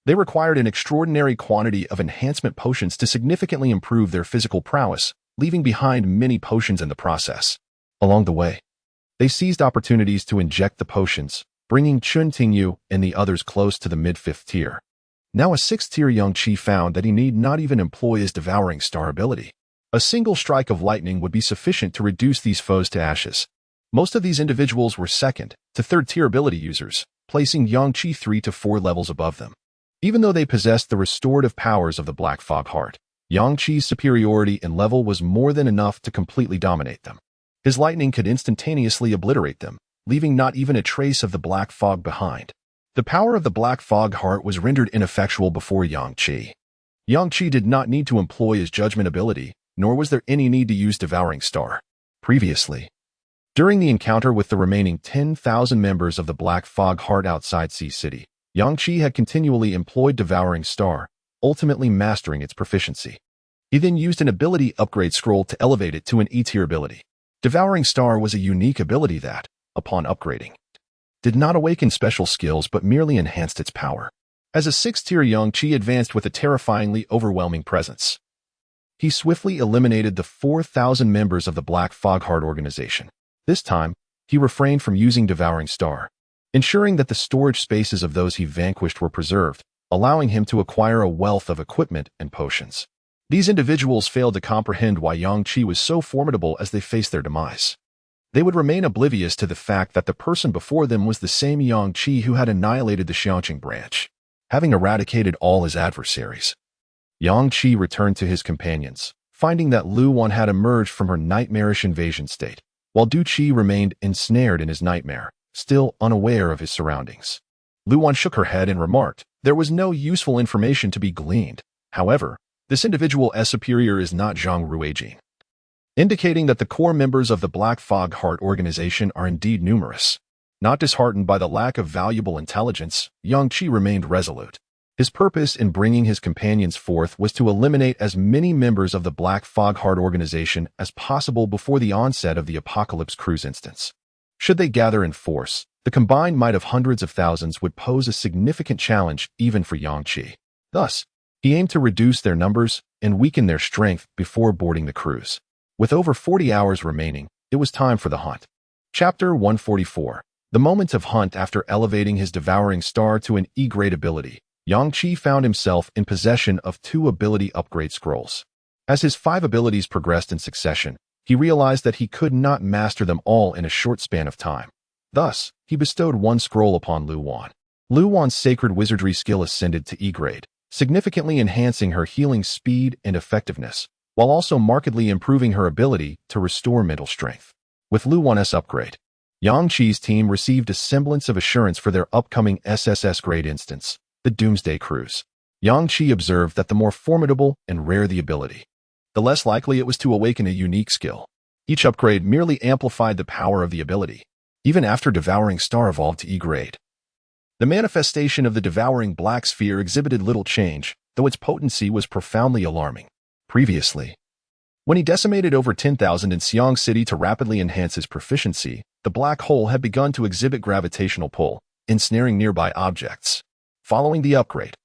Speaker 1: they required an extraordinary quantity of enhancement potions to significantly improve their physical prowess, leaving behind many potions in the process. Along the way, they seized opportunities to inject the potions, bringing Chen Tingyu and the others close to the mid-5th tier. Now a 6th-tier Yang Qi found that he need not even employ his devouring star ability. A single strike of lightning would be sufficient to reduce these foes to ashes. Most of these individuals were 2nd to 3rd-tier ability users, placing Yang Qi 3 to 4 levels above them. Even though they possessed the restorative powers of the Black Fog Heart, Yang Qi's superiority in level was more than enough to completely dominate them. His lightning could instantaneously obliterate them, leaving not even a trace of the Black Fog behind. The power of the Black Fog Heart was rendered ineffectual before Yang Qi. Yang Qi did not need to employ his judgment ability, nor was there any need to use Devouring Star. Previously, during the encounter with the remaining 10,000 members of the Black Fog Heart outside Sea City, Yang Qi had continually employed Devouring Star, ultimately mastering its proficiency. He then used an ability upgrade scroll to elevate it to an E-tier ability. Devouring Star was a unique ability that, upon upgrading, did not awaken special skills but merely enhanced its power. As a sixth-tier Yang Qi advanced with a terrifyingly overwhelming presence. He swiftly eliminated the 4,000 members of the Black Fog Heart organization. This time, he refrained from using Devouring Star, ensuring that the storage spaces of those he vanquished were preserved, allowing him to acquire a wealth of equipment and potions. These individuals failed to comprehend why Yang Qi was so formidable as they faced their demise. They would remain oblivious to the fact that the person before them was the same Yang Qi who had annihilated the Xiangqing branch, having eradicated all his adversaries. Yang Qi returned to his companions, finding that Lu Wan had emerged from her nightmarish invasion state, while Du Qi remained ensnared in his nightmare, still unaware of his surroundings. Lu Wan shook her head and remarked, "There was no useful information to be gleaned. However, this individual as superior is not Zhang Ruijin," indicating that the core members of the Black Fog Heart organization are indeed numerous. Not disheartened by the lack of valuable intelligence, Yang Qi remained resolute. His purpose in bringing his companions forth was to eliminate as many members of the Black Fog Heart organization as possible before the onset of the Apocalypse Cruise instance. Should they gather in force, the combined might of hundreds of thousands would pose a significant challenge even for Yang Qi. Thus, he aimed to reduce their numbers and weaken their strength before boarding the cruise. With over 40 hours remaining, it was time for the hunt. Chapter 144. The moment of hunt. After elevating his Devouring Star to an E-grade ability, Yang Qi found himself in possession of 2 ability upgrade scrolls. As his 5 abilities progressed in succession, he realized that he could not master them all in a short span of time. Thus, he bestowed 1 scroll upon Lu Wan. Lu Wan's Sacred Wizardry skill ascended to E-grade, significantly enhancing her healing speed and effectiveness, while also markedly improving her ability to restore mental strength. With Lu Wan's upgrade, Yang Qi's team received a semblance of assurance for their upcoming SSS grade instance, the Doomsday Cruise. Yang Qi observed that the more formidable and rare the ability, the less likely it was to awaken a unique skill. Each upgrade merely amplified the power of the ability, even after Devouring Star evolved to E-grade. The manifestation of the Devouring Black Sphere exhibited little change, though its potency was profoundly alarming. Previously, when he decimated over 10,000 in Xiang City to rapidly enhance his proficiency, the black hole had begun to exhibit gravitational pull, ensnaring nearby objects. Following the upgrade,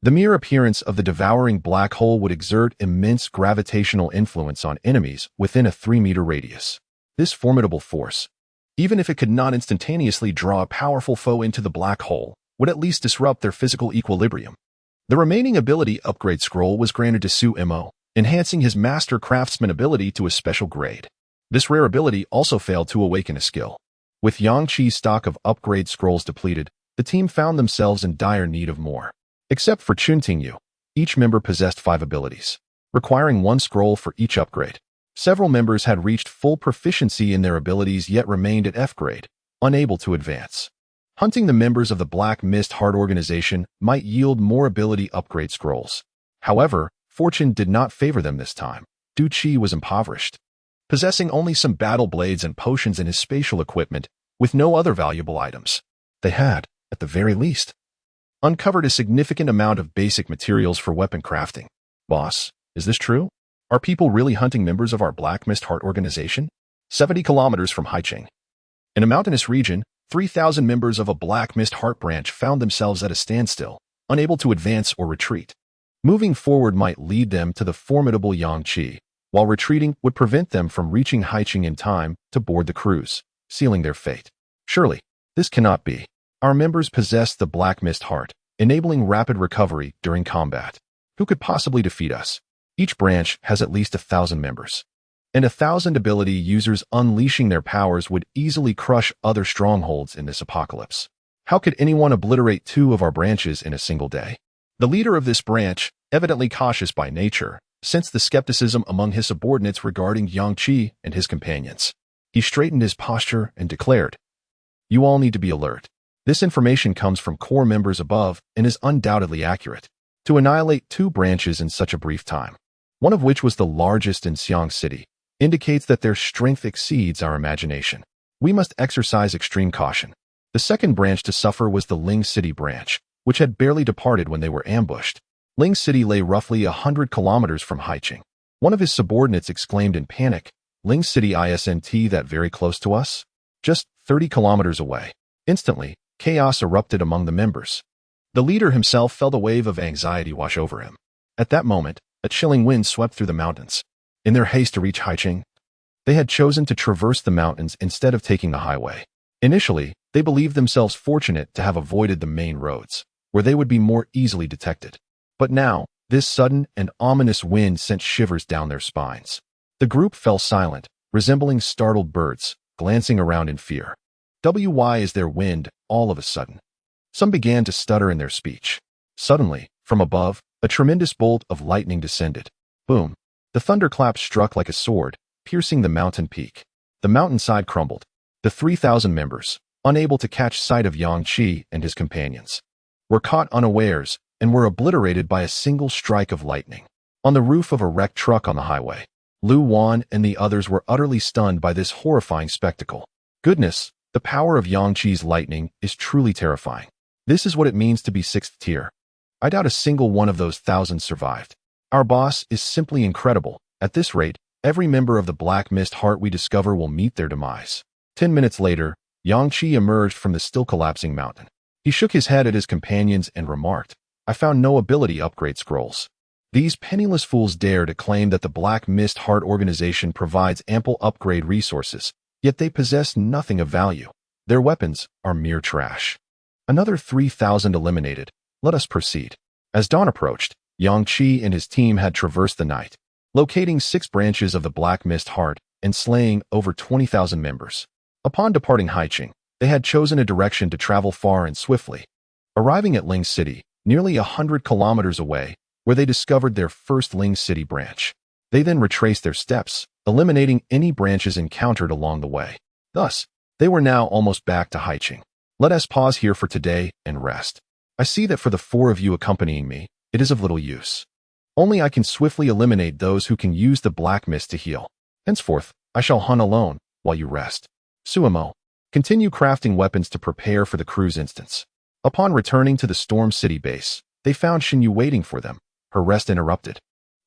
Speaker 1: the mere appearance of the devouring black hole would exert immense gravitational influence on enemies within a 3-meter radius. This formidable force, even if it could not instantaneously draw a powerful foe into the black hole, would at least disrupt their physical equilibrium. The remaining ability upgrade scroll was granted to Su Mo, enhancing his master craftsman ability to a special grade. This rare ability also failed to awaken a skill. With Yang Qi's stock of upgrade scrolls depleted, the team found themselves in dire need of more. Except for Chun Tingyu, each member possessed 5 abilities, requiring 1 scroll for each upgrade. Several members had reached full proficiency in their abilities yet remained at F grade, unable to advance. Hunting the members of the Black Mist Heart organization might yield more ability upgrade scrolls. However, fortune did not favor them this time. Du Qi was impoverished, possessing only some battle blades and potions in his spatial equipment, with no other valuable items. They had, at the very least, uncovered a significant amount of basic materials for weapon crafting. Boss, is this true? Are people really hunting members of our Black Mist Heart organization? 70 kilometers from Haicheng. In a mountainous region, 3,000 members of a Black Mist Heart branch found themselves at a standstill, unable to advance or retreat. Moving forward might lead them to the formidable Yang Qi, while retreating would prevent them from reaching Haicheng in time to board the cruise, sealing their fate. Surely, this cannot be. Our members possess the Black Mist Heart, enabling rapid recovery during combat. Who could possibly defeat us? Each branch has at least 1,000 members, and 1,000 ability users unleashing their powers would easily crush other strongholds in this apocalypse. How could anyone obliterate 2 of our branches in a single day? The leader of this branch, evidently cautious by nature, sensed the skepticism among his subordinates regarding Yang Qi and his companions. He straightened his posture and declared, "You all need to be alert. This information comes from core members above and is undoubtedly accurate. To annihilate 2 branches in such a brief time, one of which was the largest in Xiang City, indicates that their strength exceeds our imagination. We must exercise extreme caution." The second branch to suffer was the Ling City branch, which had barely departed when they were ambushed. Ling City lay roughly 100 kilometers from Haicheng. One of his subordinates exclaimed in panic, "Ling City isn't that very close to us? Just 30 kilometers away." Instantly, chaos erupted among the members. The leader himself felt a wave of anxiety wash over him. At that moment, a chilling wind swept through the mountains. In their haste to reach Haicheng, they had chosen to traverse the mountains instead of taking the highway. Initially, they believed themselves fortunate to have avoided the main roads, where they would be more easily detected. But now, this sudden and ominous wind sent shivers down their spines. The group fell silent, resembling startled birds, glancing around in fear. Why is there wind, all of a sudden? Some began to stutter in their speech. Suddenly, from above, a tremendous bolt of lightning descended. Boom! The thunderclap struck like a sword, piercing the mountain peak. The mountainside crumbled. The 3,000 members, unable to catch sight of Yang Qi and his companions, were caught unawares and were obliterated by a single strike of lightning. On the roof of a wrecked truck on the highway, Lu Wan and the others were utterly stunned by this horrifying spectacle. Goodness, the power of Yang Qi's lightning is truly terrifying. This is what it means to be 6th tier. I doubt a single one of those thousands survived. Our boss is simply incredible. At this rate, every member of the Black Mist Heart we discover will meet their demise. 10 minutes later, Yang Qi emerged from the still collapsing mountain. He shook his head at his companions and remarked, I found no ability upgrade scrolls. These penniless fools dare to claim that the Black Mist Heart organization provides ample upgrade resources, yet they possess nothing of value. Their weapons are mere trash. Another 3,000 eliminated. Let us proceed. As dawn approached, Yang Qi and his team had traversed the night, locating 6 branches of the Black Mist Heart and slaying over 20,000 members. Upon departing Haicheng, they had chosen a direction to travel far and swiftly. Arriving at Ling City, nearly 100 kilometers away, where they discovered their first Ling City branch. They then retraced their steps, eliminating any branches encountered along the way. Thus, they were now almost back to Haicheng. Let us pause here for today and rest. I see that for the 4 of you accompanying me, it is of little use. Only I can swiftly eliminate those who can use the black mist to heal. Henceforth, I shall hunt alone, while you rest. Suemo, continue crafting weapons to prepare for the crew's instance. Upon returning to the Storm City base, they found Xinyu waiting for them, her rest interrupted.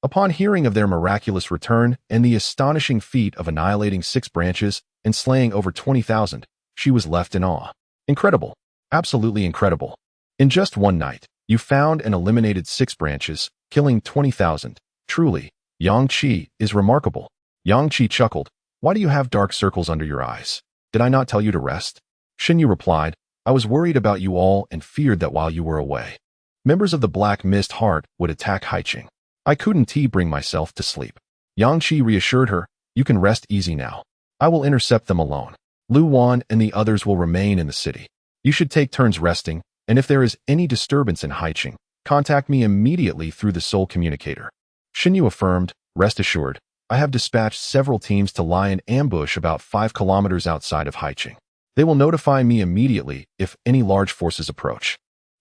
Speaker 1: Upon hearing of their miraculous return and the astonishing feat of annihilating 6 branches and slaying over 20,000, she was left in awe. Incredible. Absolutely incredible. In just one night, you found and eliminated 6 branches, killing 20,000. Truly, Yang Qi is remarkable. Yang Qi chuckled. Why do you have dark circles under your eyes? Did I not tell you to rest? Xinyu replied, I was worried about you all and feared that while you were away, members of the Black Mist Heart would attack Haicheng. I couldn't bring myself to sleep. Yang Qi reassured her, you can rest easy now. I will intercept them alone. Lu Wan and the others will remain in the city. You should take turns resting, and if there is any disturbance in Haicheng, contact me immediately through the Soul Communicator. Xinyu affirmed, rest assured, I have dispatched several teams to lie in ambush about 5 kilometers outside of Haicheng. They will notify me immediately if any large forces approach.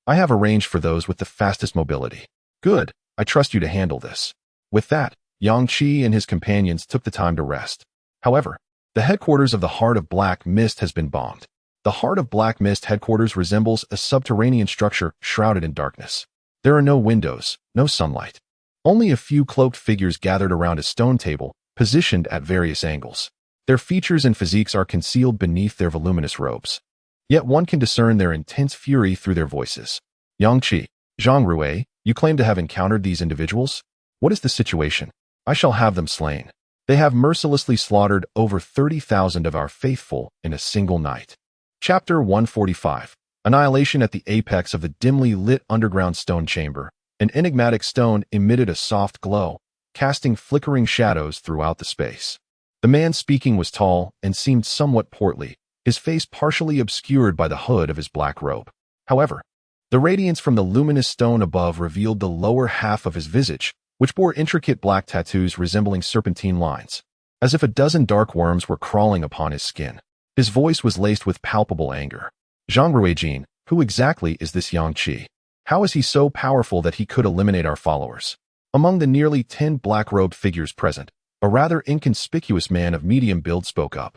Speaker 1: I have arranged for those with the fastest mobility. Good, I trust you to handle this. With that, Yang Qi and his companions took the time to rest. However, the headquarters of the Heart of Black Mist has been bombed. The Heart of Black Mist headquarters resembles a subterranean structure shrouded in darkness. There are no windows, no sunlight. Only a few cloaked figures gathered around a stone table, positioned at various angles. Their features and physiques are concealed beneath their voluminous robes. Yet one can discern their intense fury through their voices. Yang Qi, Zhang Rui, you claim to have encountered these individuals? What is the situation? I shall have them slain. They have mercilessly slaughtered over 30,000 of our faithful in a single night. Chapter 145. Annihilation at the apex of the dimly lit underground stone chamber. An enigmatic stone emitted a soft glow, casting flickering shadows throughout the space. The man speaking was tall and seemed somewhat portly, his face partially obscured by the hood of his black robe. However, the radiance from the luminous stone above revealed the lower half of his visage, which bore intricate black tattoos resembling serpentine lines, as if a dozen dark worms were crawling upon his skin. His voice was laced with palpable anger. Zhang Ruijin, who exactly is this Yang Qi? How is he so powerful that he could eliminate our followers? Among the nearly 10 black-robed figures present, a rather inconspicuous man of medium build spoke up.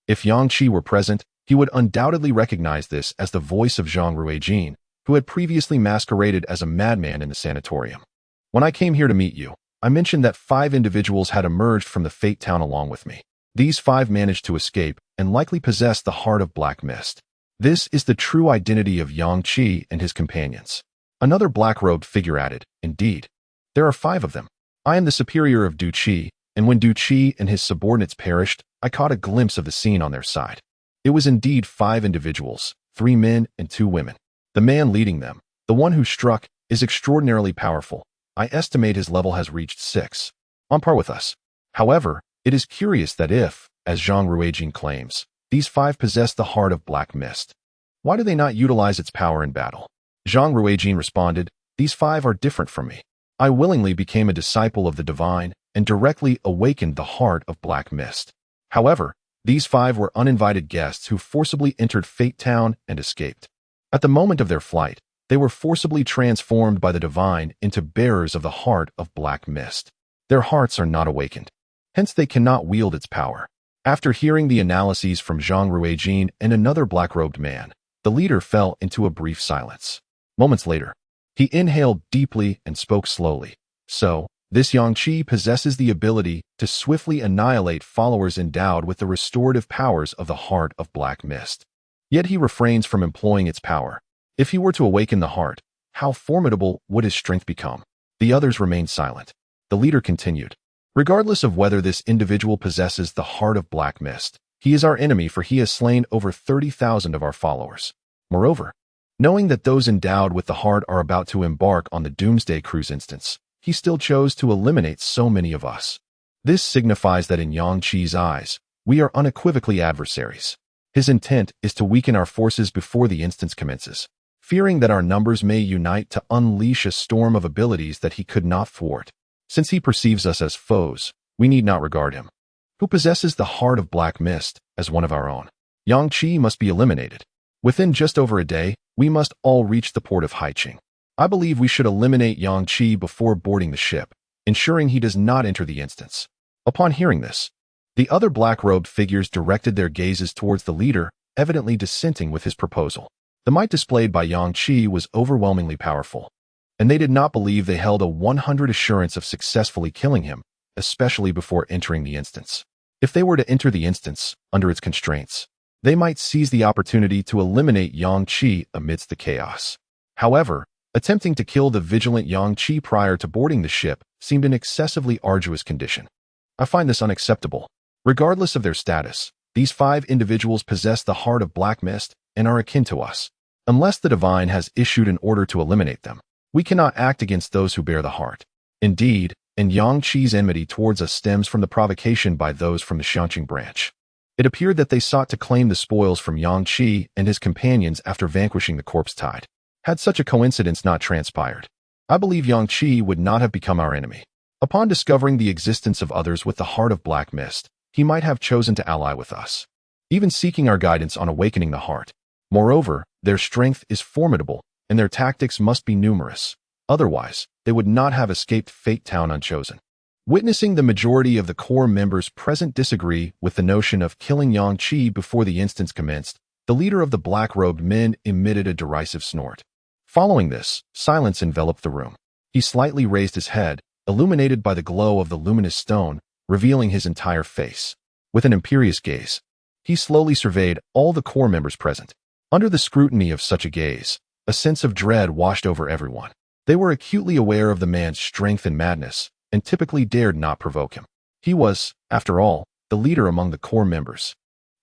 Speaker 1: If Yang Qi were present, he would undoubtedly recognize this as the voice of Zhang Ruijin, who had previously masqueraded as a madman in the sanatorium. When I came here to meet you, I mentioned that 5 individuals had emerged from the Fate Town along with me. These 5 managed to escape and likely possessed the Heart of Black Mist. This is the true identity of Yang Qi and his companions. Another black-robed figure added, "Indeed. There are 5 of them. I am the superior of Du Qi, and when Du Qi and his subordinates perished, I caught a glimpse of the scene on their side. It was indeed 5 individuals, 3 men and 2 women. The man leading them, the one who struck, is extraordinarily powerful. I estimate his level has reached 6, on par with us. However, it is curious that if, as Zhang Ruijin claims, these 5 possess the heart of Black Mist, why do they not utilize its power in battle?" Zhang Ruijin responded, "These 5 are different from me. I willingly became a disciple of the divine and directly awakened the heart of Black Mist. However, these 5 were uninvited guests who forcibly entered Fate Town and escaped. At the moment of their flight, they were forcibly transformed by the divine into bearers of the heart of Black Mist. Their hearts are not awakened. Hence they cannot wield its power." After hearing the analyses from Zhang Ruijin and another black-robed man, the leader fell into a brief silence. Moments later, he inhaled deeply and spoke slowly. "So, this Yang Qi possesses the ability to swiftly annihilate followers endowed with the restorative powers of the heart of Black Mist. Yet he refrains from employing its power. If he were to awaken the heart, how formidable would his strength become?" The others remained silent. The leader continued, "Regardless of whether this individual possesses the heart of Black Mist, he is our enemy, for he has slain over 30,000 of our followers. Moreover, knowing that those endowed with the heart are about to embark on the Doomsday cruise instance, he still chose to eliminate so many of us. This signifies that in Yang Qi's eyes, we are unequivocally adversaries. His intent is to weaken our forces before the instance commences, fearing that our numbers may unite to unleash a storm of abilities that he could not thwart. Since he perceives us as foes, we need not regard him, who possesses the heart of Black Mist, as one of our own. Yang Qi must be eliminated. Within just over a day, we must all reach the port of Haiqing. I believe we should eliminate Yang Qi before boarding the ship, ensuring he does not enter the instance." Upon hearing this, the other black-robed figures directed their gazes towards the leader, evidently dissenting with his proposal. The might displayed by Yang Qi was overwhelmingly powerful, and they did not believe they held a 100% assurance of successfully killing him, especially before entering the instance. If they were to enter the instance, under its constraints, they might seize the opportunity to eliminate Yang Qi amidst the chaos. However, attempting to kill the vigilant Yang Qi prior to boarding the ship seemed an excessively arduous condition. I find this unacceptable. Regardless of their status, these 5 individuals possess the heart of Black Mist and are akin to us. Unless the divine has issued an order to eliminate them, we cannot act against those who bear the heart. Indeed, and Yang Qi's enmity towards us stems from the provocation by those from the Xiangqing branch. It appeared that they sought to claim the spoils from Yang Qi and his companions after vanquishing the corpse tide. Had such a coincidence not transpired, I believe Yang Qi would not have become our enemy. Upon discovering the existence of others with the heart of Black Mist, he might have chosen to ally with us, even seeking our guidance on awakening the heart. Moreover, their strength is formidable, and their tactics must be numerous. Otherwise, they would not have escaped Fate Town unchosen. Witnessing the majority of the core members present disagree with the notion of killing Yang Qi before the instance commenced, the leader of the black-robed men emitted a derisive snort. Following this, silence enveloped the room. He slightly raised his head, illuminated by the glow of the luminous stone, revealing his entire face. With an imperious gaze, he slowly surveyed all the core members present. Under the scrutiny of such a gaze, a sense of dread washed over everyone. They were acutely aware of the man's strength and madness, and typically dared not provoke him. He was, after all, the leader among the core members,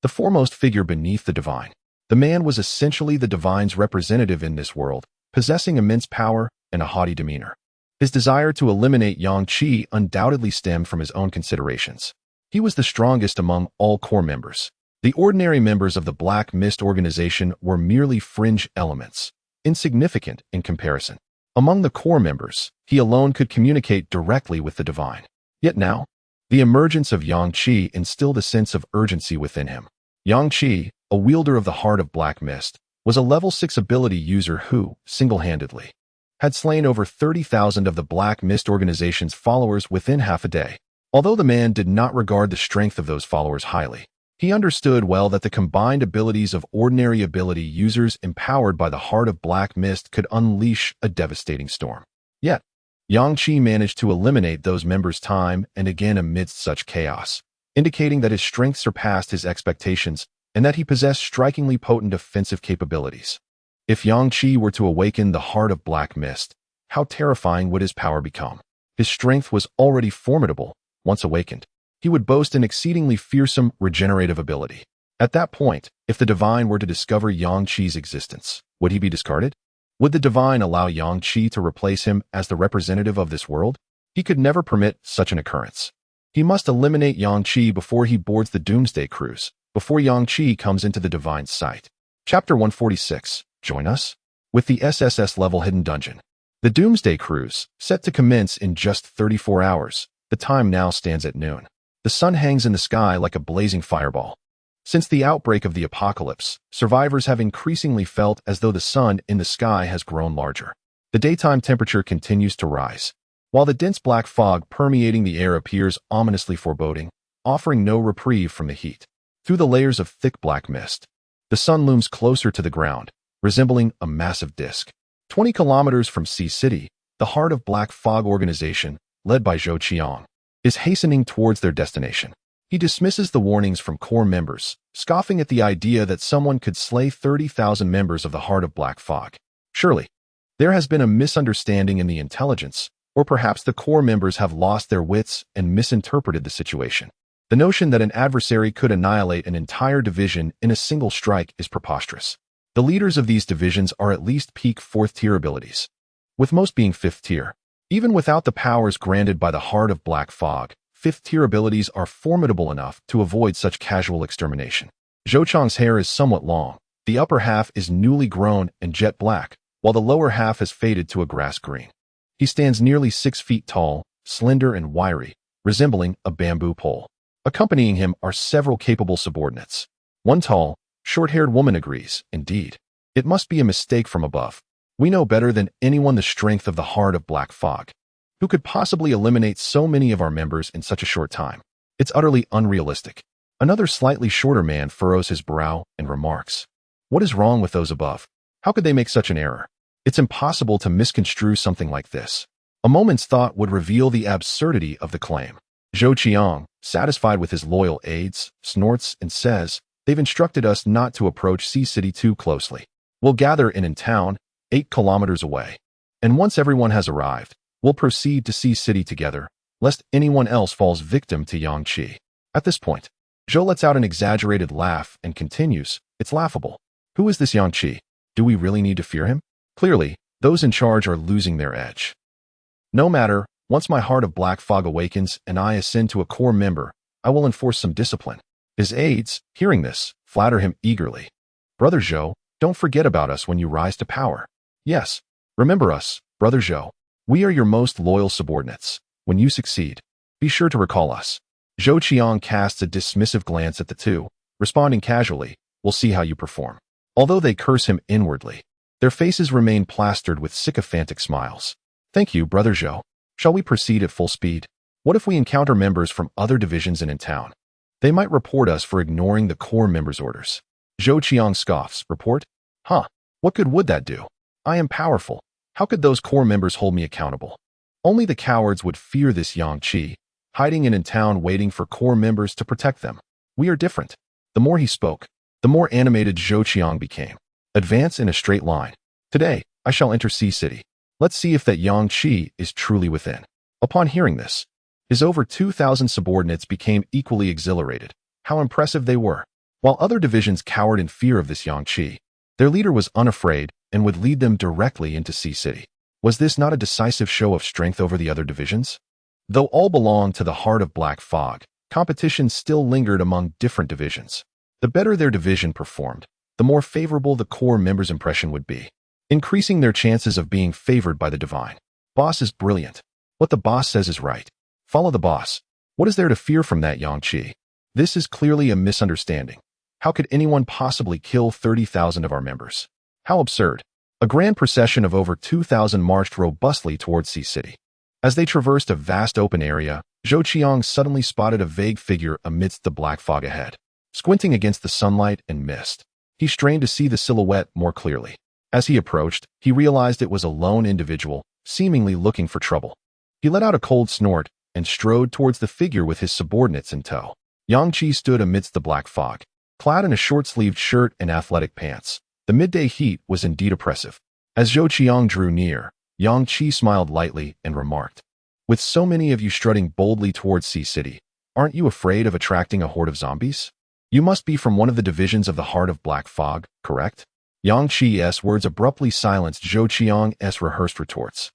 Speaker 1: the foremost figure beneath the divine. The man was essentially the divine's representative in this world, possessing immense power and a haughty demeanor. His desire to eliminate Yang Qi undoubtedly stemmed from his own considerations. He was the strongest among all core members. The ordinary members of the Black Mist organization were merely fringe elements, insignificant in comparison. Among the core members, he alone could communicate directly with the divine. Yet now, the emergence of Yang Qi instilled a sense of urgency within him. Yang Qi, a wielder of the heart of Black Mist, was a level 6 ability user who, single-handedly, had slain over 30,000 of the Black Mist organization's followers within half a day. Although the man did not regard the strength of those followers highly, he understood well that the combined abilities of ordinary ability users empowered by the heart of Black Mist could unleash a devastating storm. Yet, Yang Qi managed to eliminate those members time and again amidst such chaos, indicating that his strength surpassed his expectations and that he possessed strikingly potent offensive capabilities. If Yang Qi were to awaken the heart of black mist, how terrifying would his power become? His strength was already formidable. Once awakened, he would boast an exceedingly fearsome regenerative ability. At that point, if the divine were to discover Yang Qi's existence, would he be discarded? Would the divine allow Yang Qi to replace him as the representative of this world? He could never permit such an occurrence. He must eliminate Yang Qi before he boards the Doomsday cruise, before Yang Qi comes into the divine's sight. Chapter 146. Join us? With the SSS level hidden dungeon. The Doomsday cruise, set to commence in just 34 hours, the time now stands at noon. The sun hangs in the sky like a blazing fireball. Since the outbreak of the apocalypse, survivors have increasingly felt as though the sun in the sky has grown larger. The daytime temperature continues to rise, while the dense black fog permeating the air appears ominously foreboding, offering no reprieve from the heat. Through the layers of thick black mist, the sun looms closer to the ground, resembling a massive disk. 20 kilometers from Sea City, the Heart of Black Fog organization, led by Zhou Qiang, is hastening towards their destination. He dismisses the warnings from core members, scoffing at the idea that someone could slay 30,000 members of the Heart of Black Fog. Surely, there has been a misunderstanding in the intelligence, or perhaps the core members have lost their wits and misinterpreted the situation. The notion that an adversary could annihilate an entire division in a single strike is preposterous. The leaders of these divisions are at least peak 4th-tier abilities, with most being 5th tier. Even without the powers granted by the Heart of Black Fog, 5th-tier abilities are formidable enough to avoid such casual extermination. Zhou Qiang's hair is somewhat long. The upper half is newly grown and jet black, while the lower half has faded to a grass green. He stands nearly 6 feet tall, slender and wiry, resembling a bamboo pole. Accompanying him are several capable subordinates. One tall, short-haired woman agrees. Indeed, it must be a mistake from above. We know better than anyone the strength of the Heart of Black Fog. Who could possibly eliminate so many of our members in such a short time? It's utterly unrealistic. Another slightly shorter man furrows his brow and remarks, "What is wrong with those above? How could they make such an error? It's impossible to misconstrue something like this." A moment's thought would reveal the absurdity of the claim. Zhou Qiang, satisfied with his loyal aides, snorts and says, "They've instructed us not to approach Sea City too closely. We'll gather in town, 8 kilometers away. And once everyone has arrived, we'll proceed to Sea City together, lest anyone else falls victim to Yang Qi." At this point, Zhou lets out an exaggerated laugh and continues, "It's laughable. Who is this Yang Qi? Do we really need to fear him? Clearly, those in charge are losing their edge. No matter, once my Heart of Black Fog awakens and I ascend to a core member, I will enforce some discipline." His aides, hearing this, flatter him eagerly. "Brother Zhou, don't forget about us when you rise to power." "Yes, remember us, Brother Zhou. We are your most loyal subordinates. When you succeed, be sure to recall us." Zhou Qiang casts a dismissive glance at the two, responding casually, "We'll see how you perform." Although they curse him inwardly, their faces remain plastered with sycophantic smiles. "Thank you, Brother Zhou. Shall we proceed at full speed? What if we encounter members from other divisions in town? They might report us for ignoring the core members' orders." Zhou Qiang scoffs. "Report? Huh, what good would that do? I am powerful. How could those core members hold me accountable? Only the cowards would fear this Yang Qi, hiding in town waiting for core members to protect them. We are different." The more he spoke, the more animated Zhou Qiang became. "Advance in a straight line. Today, I shall enter Sea City. Let's see if that Yang Qi is truly within." Upon hearing this, his over 2,000 subordinates became equally exhilarated. How impressive they were. While other divisions cowered in fear of this Yang Qi, their leader was unafraid and would lead them directly into Sea City. Was this not a decisive show of strength over the other divisions? Though all belonged to the Heart of Black Fog, competition still lingered among different divisions. The better their division performed, the more favorable the core members' impression would be, increasing their chances of being favored by the divine. Boss is brilliant. What the boss says is right. Follow the boss. What is there to fear from that Yang Qi? This is clearly a misunderstanding. How could anyone possibly kill 30,000 of our members? How absurd. A grand procession of over 2,000 marched robustly towards Sea City. As they traversed a vast open area, Zhou Qiang suddenly spotted a vague figure amidst the black fog ahead. Squinting against the sunlight and mist, he strained to see the silhouette more clearly. As he approached, he realized it was a lone individual, seemingly looking for trouble. He let out a cold snort and strode towards the figure with his subordinates in tow. Yang Qi stood amidst the black fog, clad in a short-sleeved shirt and athletic pants, The midday heat was indeed oppressive. As Zhou Qiang drew near, Yang Qi smiled lightly and remarked, "With so many of you strutting boldly towards Sea City, aren't you afraid of attracting a horde of zombies? You must be from one of the divisions of the Heart of Black Fog, correct?" Yang Qi's words abruptly silenced Zhou Qiang's rehearsed retorts.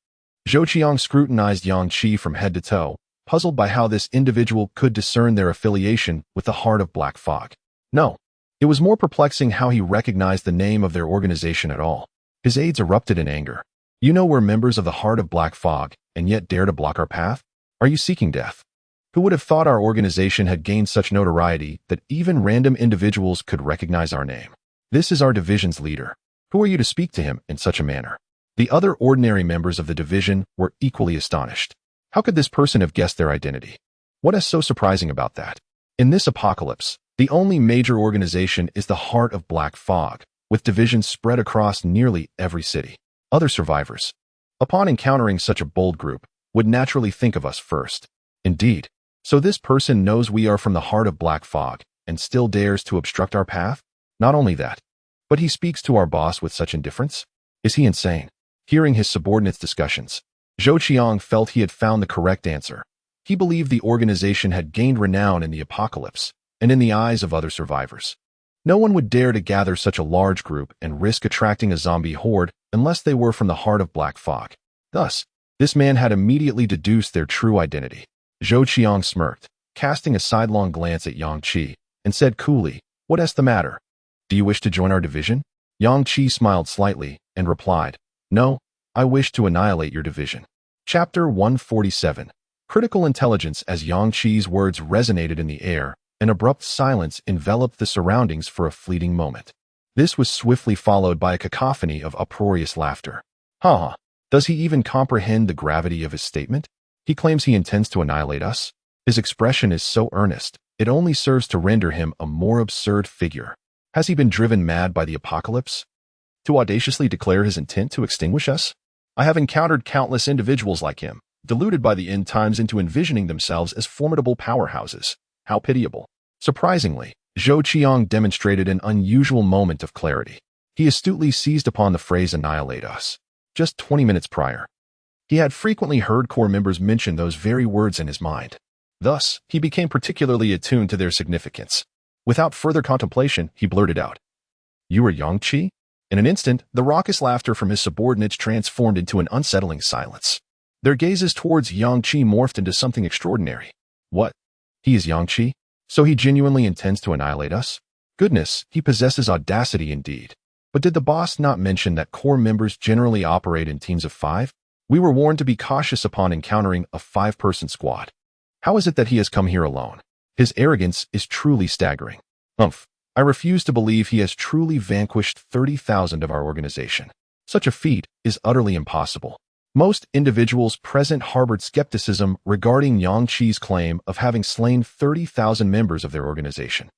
Speaker 1: Zhou Qiang scrutinized Yang Qi from head to toe, puzzled by how this individual could discern their affiliation with the Heart of Black Fog. No, it was more perplexing how he recognized the name of their organization at all. His aides erupted in anger. "You know we're members of the Heart of Black Fog, and yet dare to block our path? Are you seeking death? Who would have thought our organization had gained such notoriety that even random individuals could recognize our name? This is our division's leader. Who are you to speak to him in such a manner?" The other ordinary members of the division were equally astonished. How could this person have guessed their identity? What is so surprising about that? In this apocalypse, the only major organization is the Heart of Black Fog, with divisions spread across nearly every city. Other survivors, upon encountering such a bold group, would naturally think of us first. Indeed, so this person knows we are from the Heart of Black Fog and still dares to obstruct our path? Not only that, but he speaks to our boss with such indifference? Is he insane? Hearing his subordinates' discussions, Zhou Qiang felt he had found the correct answer. He believed the organization had gained renown in the apocalypse and in the eyes of other survivors. No one would dare to gather such a large group and risk attracting a zombie horde unless they were from the Heart of Black Fog. Thus, this man had immediately deduced their true identity. Zhou Qiang smirked, casting a sidelong glance at Yang Qi, and said coolly, "What is the matter? Do you wish to join our division?" Yang Qi smiled slightly and replied, "No, I wish to annihilate your division." Chapter 147. Critical intelligence. As Yang Qi's words resonated in the air, an abrupt silence enveloped the surroundings for a fleeting moment. This was swiftly followed by a cacophony of uproarious laughter. Ha! Does he even comprehend the gravity of his statement? He claims he intends to annihilate us? His expression is so earnest, it only serves to render him a more absurd figure. Has he been driven mad by the apocalypse to audaciously declare his intent to extinguish us? I have encountered countless individuals like him, deluded by the end times into envisioning themselves as formidable powerhouses. How pitiable. Surprisingly, Zhou Qiang demonstrated an unusual moment of clarity. He astutely seized upon the phrase "annihilate us." Just 20 minutes prior, he had frequently heard core members mention those very words in his mind. Thus, he became particularly attuned to their significance. Without further contemplation, he blurted out, "You are Yang Qi?" In an instant, the raucous laughter from his subordinates transformed into an unsettling silence. Their gazes towards Yang Qi morphed into something extraordinary. What? He is Yang Qi? So he genuinely intends to annihilate us? Goodness, he possesses audacity indeed. But did the boss not mention that core members generally operate in teams of 5? We were warned to be cautious upon encountering a 5-person squad. How is it that he has come here alone? His arrogance is truly staggering. I refuse to believe he has truly vanquished 30,000 of our organization. Such a feat is utterly impossible. Most individuals present harbored skepticism regarding Yang Qi's claim of having slain 30,000 members of their organization,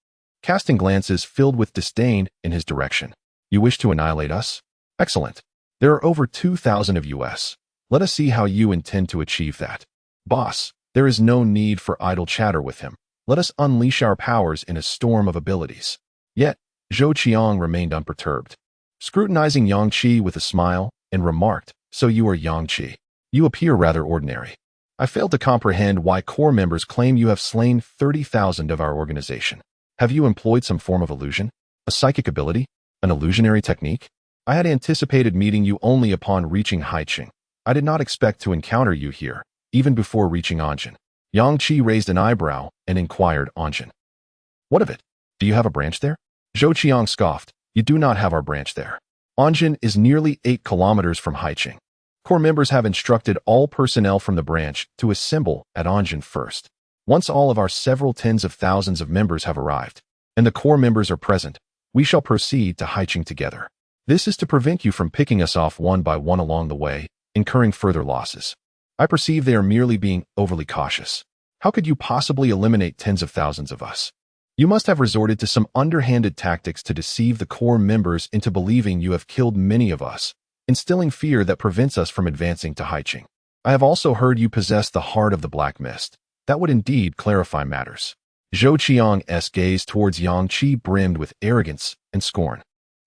Speaker 1: casting glances filled with disdain in his direction. You wish to annihilate us? Excellent. There are over 2,000 of us. Let us see how you intend to achieve that. Boss, there is no need for idle chatter with him. Let us unleash our powers in a storm of abilities. Yet, Zhou Qiang remained unperturbed, scrutinizing Yang Qi with a smile, and remarked, "So you are Yang Qi. You appear rather ordinary. I fail to comprehend why core members claim you have slain 30,000 of our organization. Have you employed some form of illusion? A psychic ability? An illusionary technique? I had anticipated meeting you only upon reaching Haiqing. I did not expect to encounter you here, even before reaching Anjin." Yang Qi raised an eyebrow and inquired, "Anjin? What of it? Do you have a branch there?" Zhou Qiang scoffed, "You do not have our branch there. Anjin is nearly 8 kilometers from Haiqing. Core members have instructed all personnel from the branch to assemble at Anjin first. Once all of our several tens of thousands of members have arrived, and the core members are present, we shall proceed to Haiqing together. This is to prevent you from picking us off one by one along the way, incurring further losses. I perceive they are merely being overly cautious. How could you possibly eliminate tens of thousands of us? You must have resorted to some underhanded tactics to deceive the core members into believing you have killed many of us, instilling fear that prevents us from advancing to Haiqing. I have also heard you possess the heart of the Black Mist. That would indeed clarify matters." Zhou Qiang's gaze towards Yang Qi brimmed with arrogance and scorn.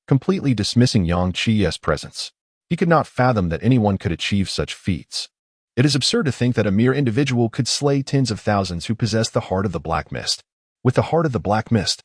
Speaker 1: completely dismissing Yang Qi's presence. He could not fathom that anyone could achieve such feats. It is absurd to think that a mere individual could slay tens of thousands who possess the heart of the Black Mist. With the heart of the Black Mist,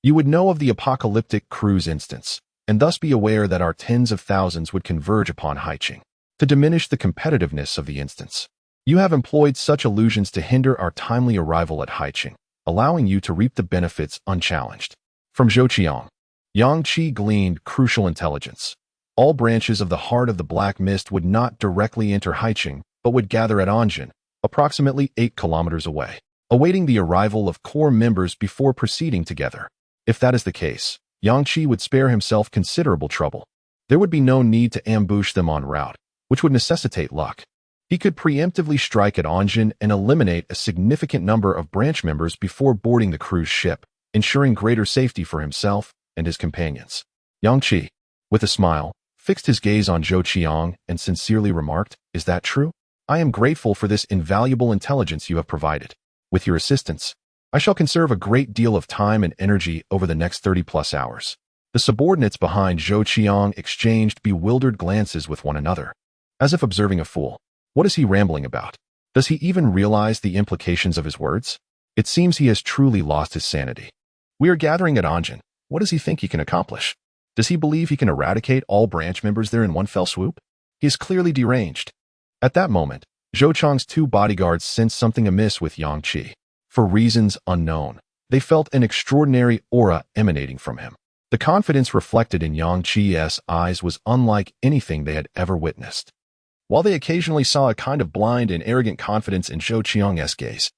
Speaker 1: you would know of the apocalyptic cruise instance, and thus be aware that our tens of thousands would converge upon Haiqing. To diminish the competitiveness of the instance, you have employed such illusions to hinder our timely arrival at Haiqing, allowing you to reap the benefits unchallenged. From Zhou Yang Qi gleaned crucial intelligence. All branches of the heart of the Black Mist would not directly enter Haiqing, but would gather at Anjin, approximately 8 kilometers away, awaiting the arrival of core members before proceeding together. If that is the case, Yang Qi would spare himself considerable trouble. There would be no need to ambush them en route, which would necessitate luck. He could preemptively strike at Anjin and eliminate a significant number of branch members before boarding the cruise ship, ensuring greater safety for himself and his companions. Yang Qi, with a smile, fixed his gaze on Zhou Qiang and sincerely remarked, "Is that true? I am grateful for this invaluable intelligence you have provided. With your assistance, I shall conserve a great deal of time and energy over the next 30-plus hours." The subordinates behind Zhou Qiang exchanged bewildered glances with one another, as if observing a fool. What is he rambling about? Does he even realize the implications of his words? It seems he has truly lost his sanity. We are gathering at Anjin. What does he think he can accomplish? Does he believe he can eradicate all branch members there in one fell swoop? He is clearly deranged. At that moment, Zhou Qiang's 2 bodyguards sensed something amiss with Yang Qi. For reasons unknown, they felt an extraordinary aura emanating from him. The confidence reflected in Yang Qi's eyes was unlike anything they had ever witnessed. While they occasionally saw a kind of blind and arrogant confidence in Zhou Qiang's gaze,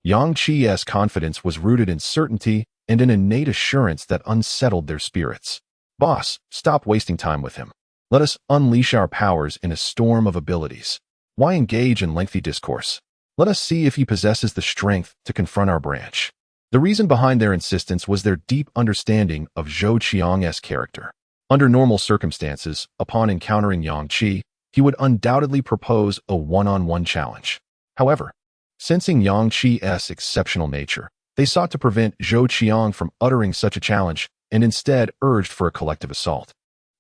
Speaker 1: Yang Qi's confidence was rooted in certainty and an innate assurance that unsettled their spirits. "Boss, stop wasting time with him. Let us unleash our powers in a storm of abilities. Why engage in lengthy discourse? Let us see if he possesses the strength to confront our branch." The reason behind their insistence was their deep understanding of Zhou Qiang's character. Under normal circumstances, upon encountering Yang Qi, he would undoubtedly propose a one-on-one challenge. However, sensing Yang Qi's exceptional nature, they sought to prevent Zhou Qiang from uttering such a challenge and instead urged for a collective assault.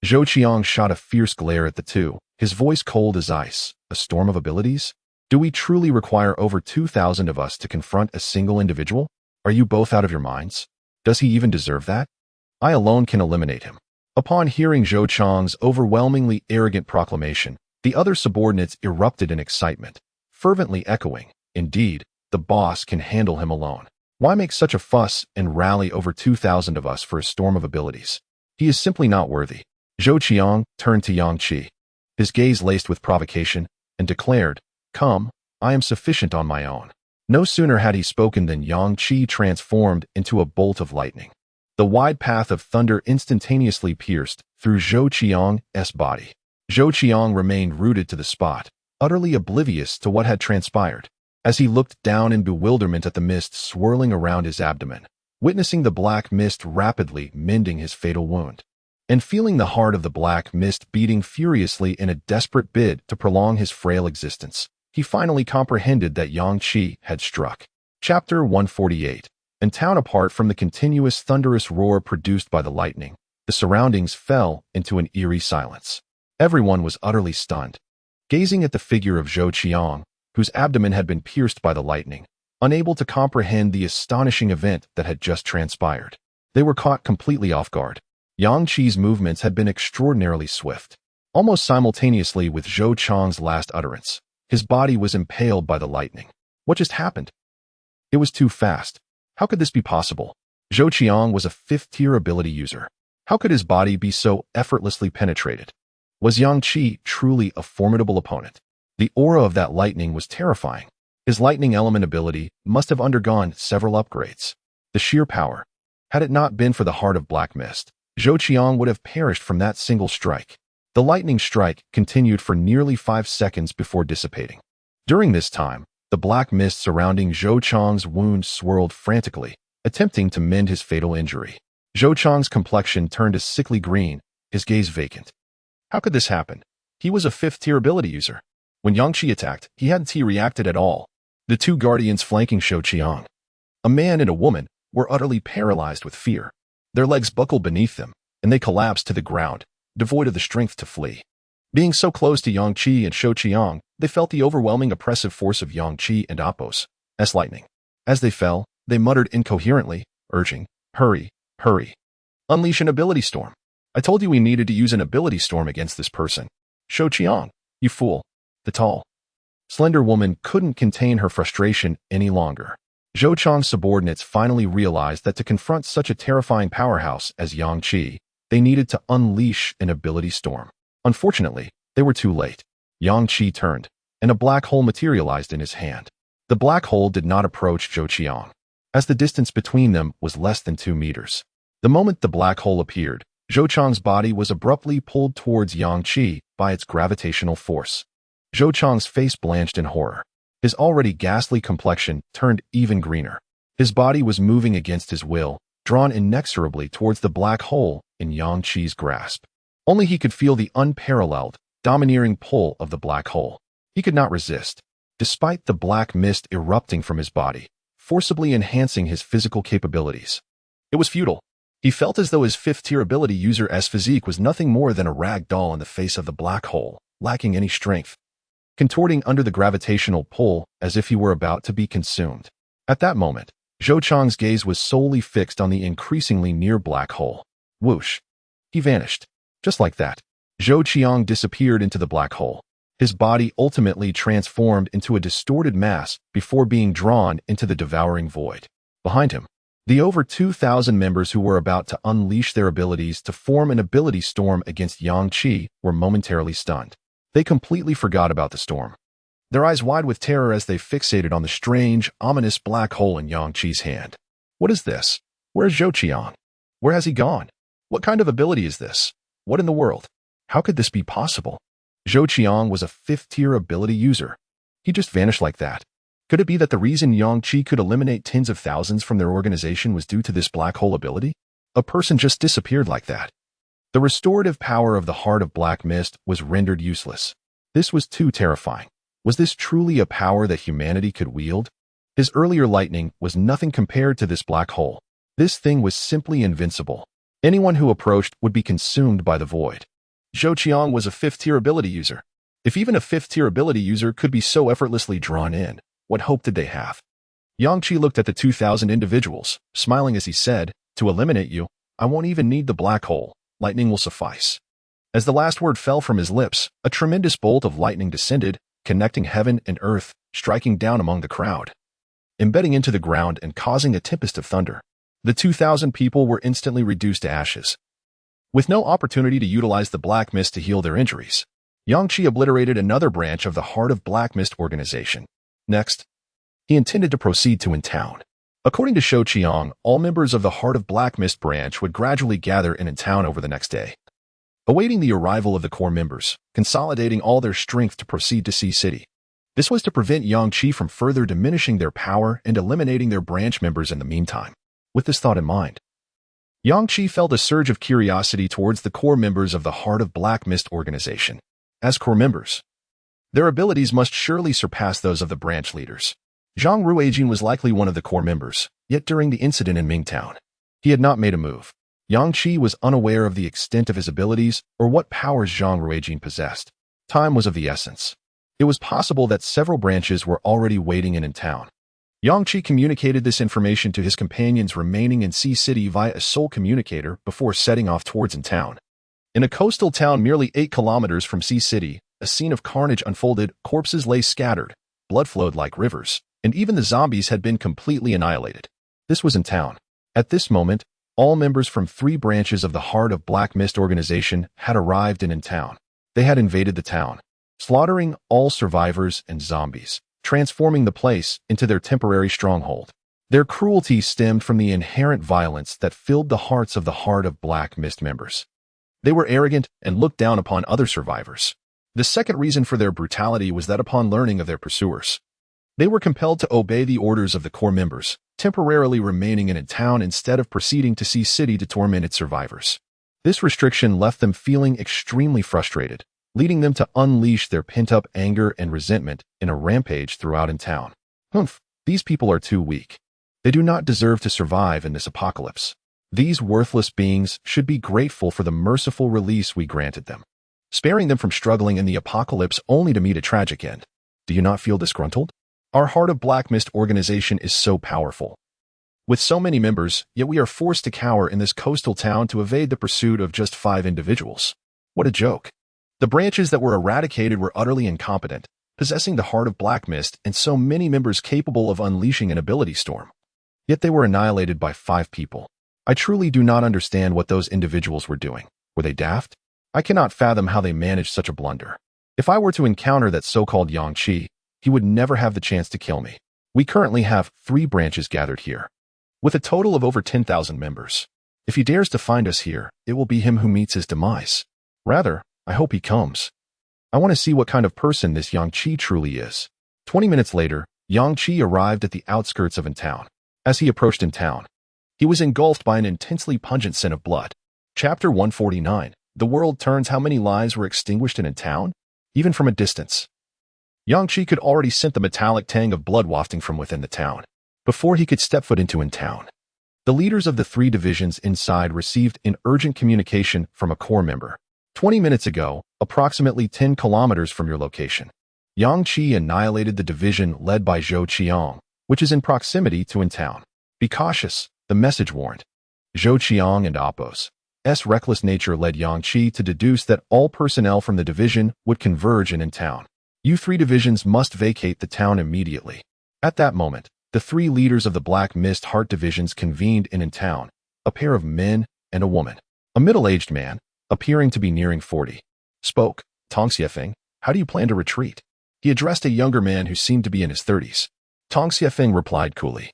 Speaker 1: Zhou Qiang shot a fierce glare at the two, his voice cold as ice. "A storm of abilities? Do we truly require over 2,000 of us to confront a single individual? Are you both out of your minds? Does he even deserve that? I alone can eliminate him." Upon hearing Zhou Qiang's overwhelmingly arrogant proclamation, the other subordinates erupted in excitement, fervently echoing, "Indeed, the boss can handle him alone. Why make such a fuss and rally over 2,000 of us for a storm of abilities? He is simply not worthy." Zhou Qiang turned to Yang Qi, his gaze laced with provocation, and declared, "Come, I am sufficient on my own." No sooner had he spoken than Yang Qi transformed into a bolt of lightning. The wide path of thunder instantaneously pierced through Zhou Qiang's body. Zhou Qiang remained rooted to the spot, utterly oblivious to what had transpired, as he looked down in bewilderment at the mist swirling around his abdomen, witnessing the black mist rapidly mending his fatal wound, and feeling the heart of the black mist beating furiously in a desperate bid to prolong his frail existence. He finally comprehended that Yang Qi had struck. Chapter 148. In town, apart from the continuous thunderous roar produced by the lightning, the surroundings fell into an eerie silence. Everyone was utterly stunned, gazing at the figure of Zhou Qiang, whose abdomen had been pierced by the lightning, unable to comprehend the astonishing event that had just transpired. They were caught completely off guard. Yang Qi's movements had been extraordinarily swift. Almost simultaneously with Zhou Qiang's last utterance, his body was impaled by the lightning. What just happened? It was too fast. How could this be possible? Zhou Qiang was a 5th-tier ability user. How could his body be so effortlessly penetrated? Was Yang Qi truly a formidable opponent? The aura of that lightning was terrifying. His lightning element ability must have undergone several upgrades. The sheer power. Had it not been for the heart of black mist, Zhou Qiang would have perished from that single strike. The lightning strike continued for nearly 5 seconds before dissipating. During this time, the black mist surrounding Zhou Qiang's wound swirled frantically, attempting to mend his fatal injury. Zhou Qiang's complexion turned a sickly green, his gaze vacant. How could this happen? He was a 5th-tier ability user. When Yang Qi attacked, he hadn't reacted at all. The 2 guardians flanking Zhou Qiang, a man and a woman, were utterly paralyzed with fear. Their legs buckled beneath them, and they collapsed to the ground, devoid of the strength to flee. Being so close to Yang Qi and Shou Qiang, they felt the overwhelming oppressive force of Yang Qi and Appos as lightning. As they fell, they muttered incoherently, urging, "Hurry, hurry. Unleash an ability storm. I told you we needed to use an ability storm against this person. Shou Qiang, you fool." The tall, slender woman couldn't contain her frustration any longer. Zhou Chang's subordinates finally realized that to confront such a terrifying powerhouse as Yang Qi, they needed to unleash an ability storm. Unfortunately, they were too late. Yang Qi turned, and a black hole materialized in his hand. The black hole did not approach Zhou Qiang, as the distance between them was less than 2 meters. The moment the black hole appeared, Zhou Chang's body was abruptly pulled towards Yang Qi by its gravitational force. Zhou Chang's face blanched in horror. His already ghastly complexion turned even greener. His body was moving against his will, drawn inexorably towards the black hole in Yang Qi's grasp. Only he could feel the unparalleled, domineering pull of the black hole. He could not resist, despite the black mist erupting from his body, forcibly enhancing his physical capabilities. It was futile. He felt as though his fifth-tier ability user's physique was nothing more than a rag doll in the face of the black hole, lacking any strength, contorting under the gravitational pull as if he were about to be consumed. At that moment, Zhou Chang's gaze was solely fixed on the increasingly near black hole. Whoosh! He vanished. Just like that, Zhou Qiang disappeared into the black hole. His body ultimately transformed into a distorted mass before being drawn into the devouring void. Behind him, the over 2,000 members who were about to unleash their abilities to form an ability storm against Yang Qi were momentarily stunned. They completely forgot about the storm, their eyes wide with terror as they fixated on the strange, ominous black hole in Yang Qi's hand. What is this? Where's Zhou Qiang? Where has he gone? What kind of ability is this? What in the world? How could this be possible? Zhou Qiang was a 5th-tier ability user. He just vanished like that. Could it be that the reason Yang Qi could eliminate tens of thousands from their organization was due to this black hole ability? A person just disappeared like that. The restorative power of the Heart of Black Mist was rendered useless. This was too terrifying. Was this truly a power that humanity could wield? His earlier lightning was nothing compared to this black hole. This thing was simply invincible. Anyone who approached would be consumed by the void. Zhou Qiang was a 5th-tier ability user. If even a 5th-tier ability user could be so effortlessly drawn in, what hope did they have? Yang Qi looked at the 2,000 individuals, smiling as he said, "To eliminate you, I won't even need the black hole. Lightning will suffice." As the last word fell from his lips, a tremendous bolt of lightning descended, connecting heaven and earth, striking down among the crowd, embedding into the ground and causing a tempest of thunder. The 2,000 people were instantly reduced to ashes. With no opportunity to utilize the Black Mist to heal their injuries, Yang Qi obliterated another branch of the Heart of Black Mist organization. Next, he intended to proceed to Intown. According to Shou Qiang, all members of the Heart of Black Mist branch would gradually gather in Intown over the next day, awaiting the arrival of the core members, consolidating all their strength to proceed to Sea City. This was to prevent Yang Qi from further diminishing their power and eliminating their branch members in the meantime. With this thought in mind, Yang Qi felt a surge of curiosity towards the core members of the Heart of Black Mist organization. As core members, their abilities must surely surpass those of the branch leaders. Zhang Ruijin was likely one of the core members, yet during the incident in Mingtown, he had not made a move. Yang Qi was unaware of the extent of his abilities or what powers Zhang Ruijin possessed. Time was of the essence. It was possible that several branches were already waiting in town. Yang Qi communicated this information to his companions remaining in Sea City via a sole communicator before setting off towards Intown. In a coastal town merely 8 kilometers from Sea City, a scene of carnage unfolded, corpses lay scattered, blood flowed like rivers, and even the zombies had been completely annihilated. This was Intown. At this moment, all members from 3 branches of the Heart of Black Mist organization had arrived in Intown. They had invaded the town, slaughtering all survivors and zombies, transforming the place into their temporary stronghold. Their cruelty stemmed from the inherent violence that filled the hearts of the Heart of Black Mist members. They were arrogant and looked down upon other survivors. The second reason for their brutality was that upon learning of their pursuers, they were compelled to obey the orders of the core members, temporarily remaining in town instead of proceeding to Sea City to torment its survivors. This restriction left them feeling extremely frustrated, leading them to unleash their pent-up anger and resentment in a rampage throughout Intown. These people are too weak. They do not deserve to survive in this apocalypse. These worthless beings should be grateful for the merciful release we granted them, sparing them from struggling in the apocalypse only to meet a tragic end. Do you not feel disgruntled? Our Heart of Black Mist organization is so powerful. With so many members, yet we are forced to cower in this coastal town to evade the pursuit of just 5 individuals. What a joke. The branches that were eradicated were utterly incompetent, possessing the Heart of Black Mist and so many members capable of unleashing an ability storm. Yet they were annihilated by 5 people. I truly do not understand what those individuals were doing. Were they daft? I cannot fathom how they managed such a blunder. If I were to encounter that so-called Yang-Chi, he would never have the chance to kill me. We currently have 3 branches gathered here, with a total of over 10,000 members. If he dares to find us here, it will be him who meets his demise. Rather, I hope he comes. I want to see what kind of person this Yang-Chi truly is. 20 minutes later, Yang-Chi arrived at the outskirts of town. As he approached town, he was engulfed by an intensely pungent scent of blood. Chapter 149. The world turns. How many lives were extinguished in town? Even from a distance, Yang-Chi could already scent the metallic tang of blood wafting from within the town. Before he could step foot into town, the leaders of the 3 divisions inside received an urgent communication from a core member. 20 minutes ago, approximately 10 kilometers from your location, Yang-Chi annihilated the division led by Zhou Qiang, which is in proximity to town. Be cautious, the message warned. Zhou Qiang and Appo's reckless nature led Yang-Chi to deduce that all personnel from the division would converge in town. You 3 divisions must vacate the town immediately. At that moment, the 3 leaders of the Black Mist Heart divisions convened in town, a pair of men and a woman. A middle-aged man, appearing to be nearing 40, spoke. Tong Xiefeng, how do you plan to retreat? He addressed a younger man who seemed to be in his 30s. Tong Xiefeng replied coolly.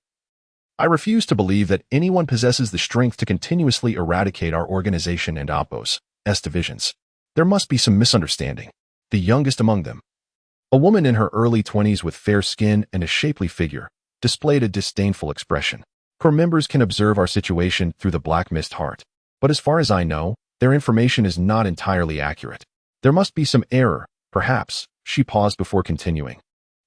Speaker 1: I refuse to believe that anyone possesses the strength to continuously eradicate our organization and Appo's divisions. There must be some misunderstanding. The youngest among them, a woman in her early 20s with fair skin and a shapely figure, displayed a disdainful expression. Core members can observe our situation through the Black Mist Heart, but as far as I know, their information is not entirely accurate. There must be some error, perhaps. She paused before continuing.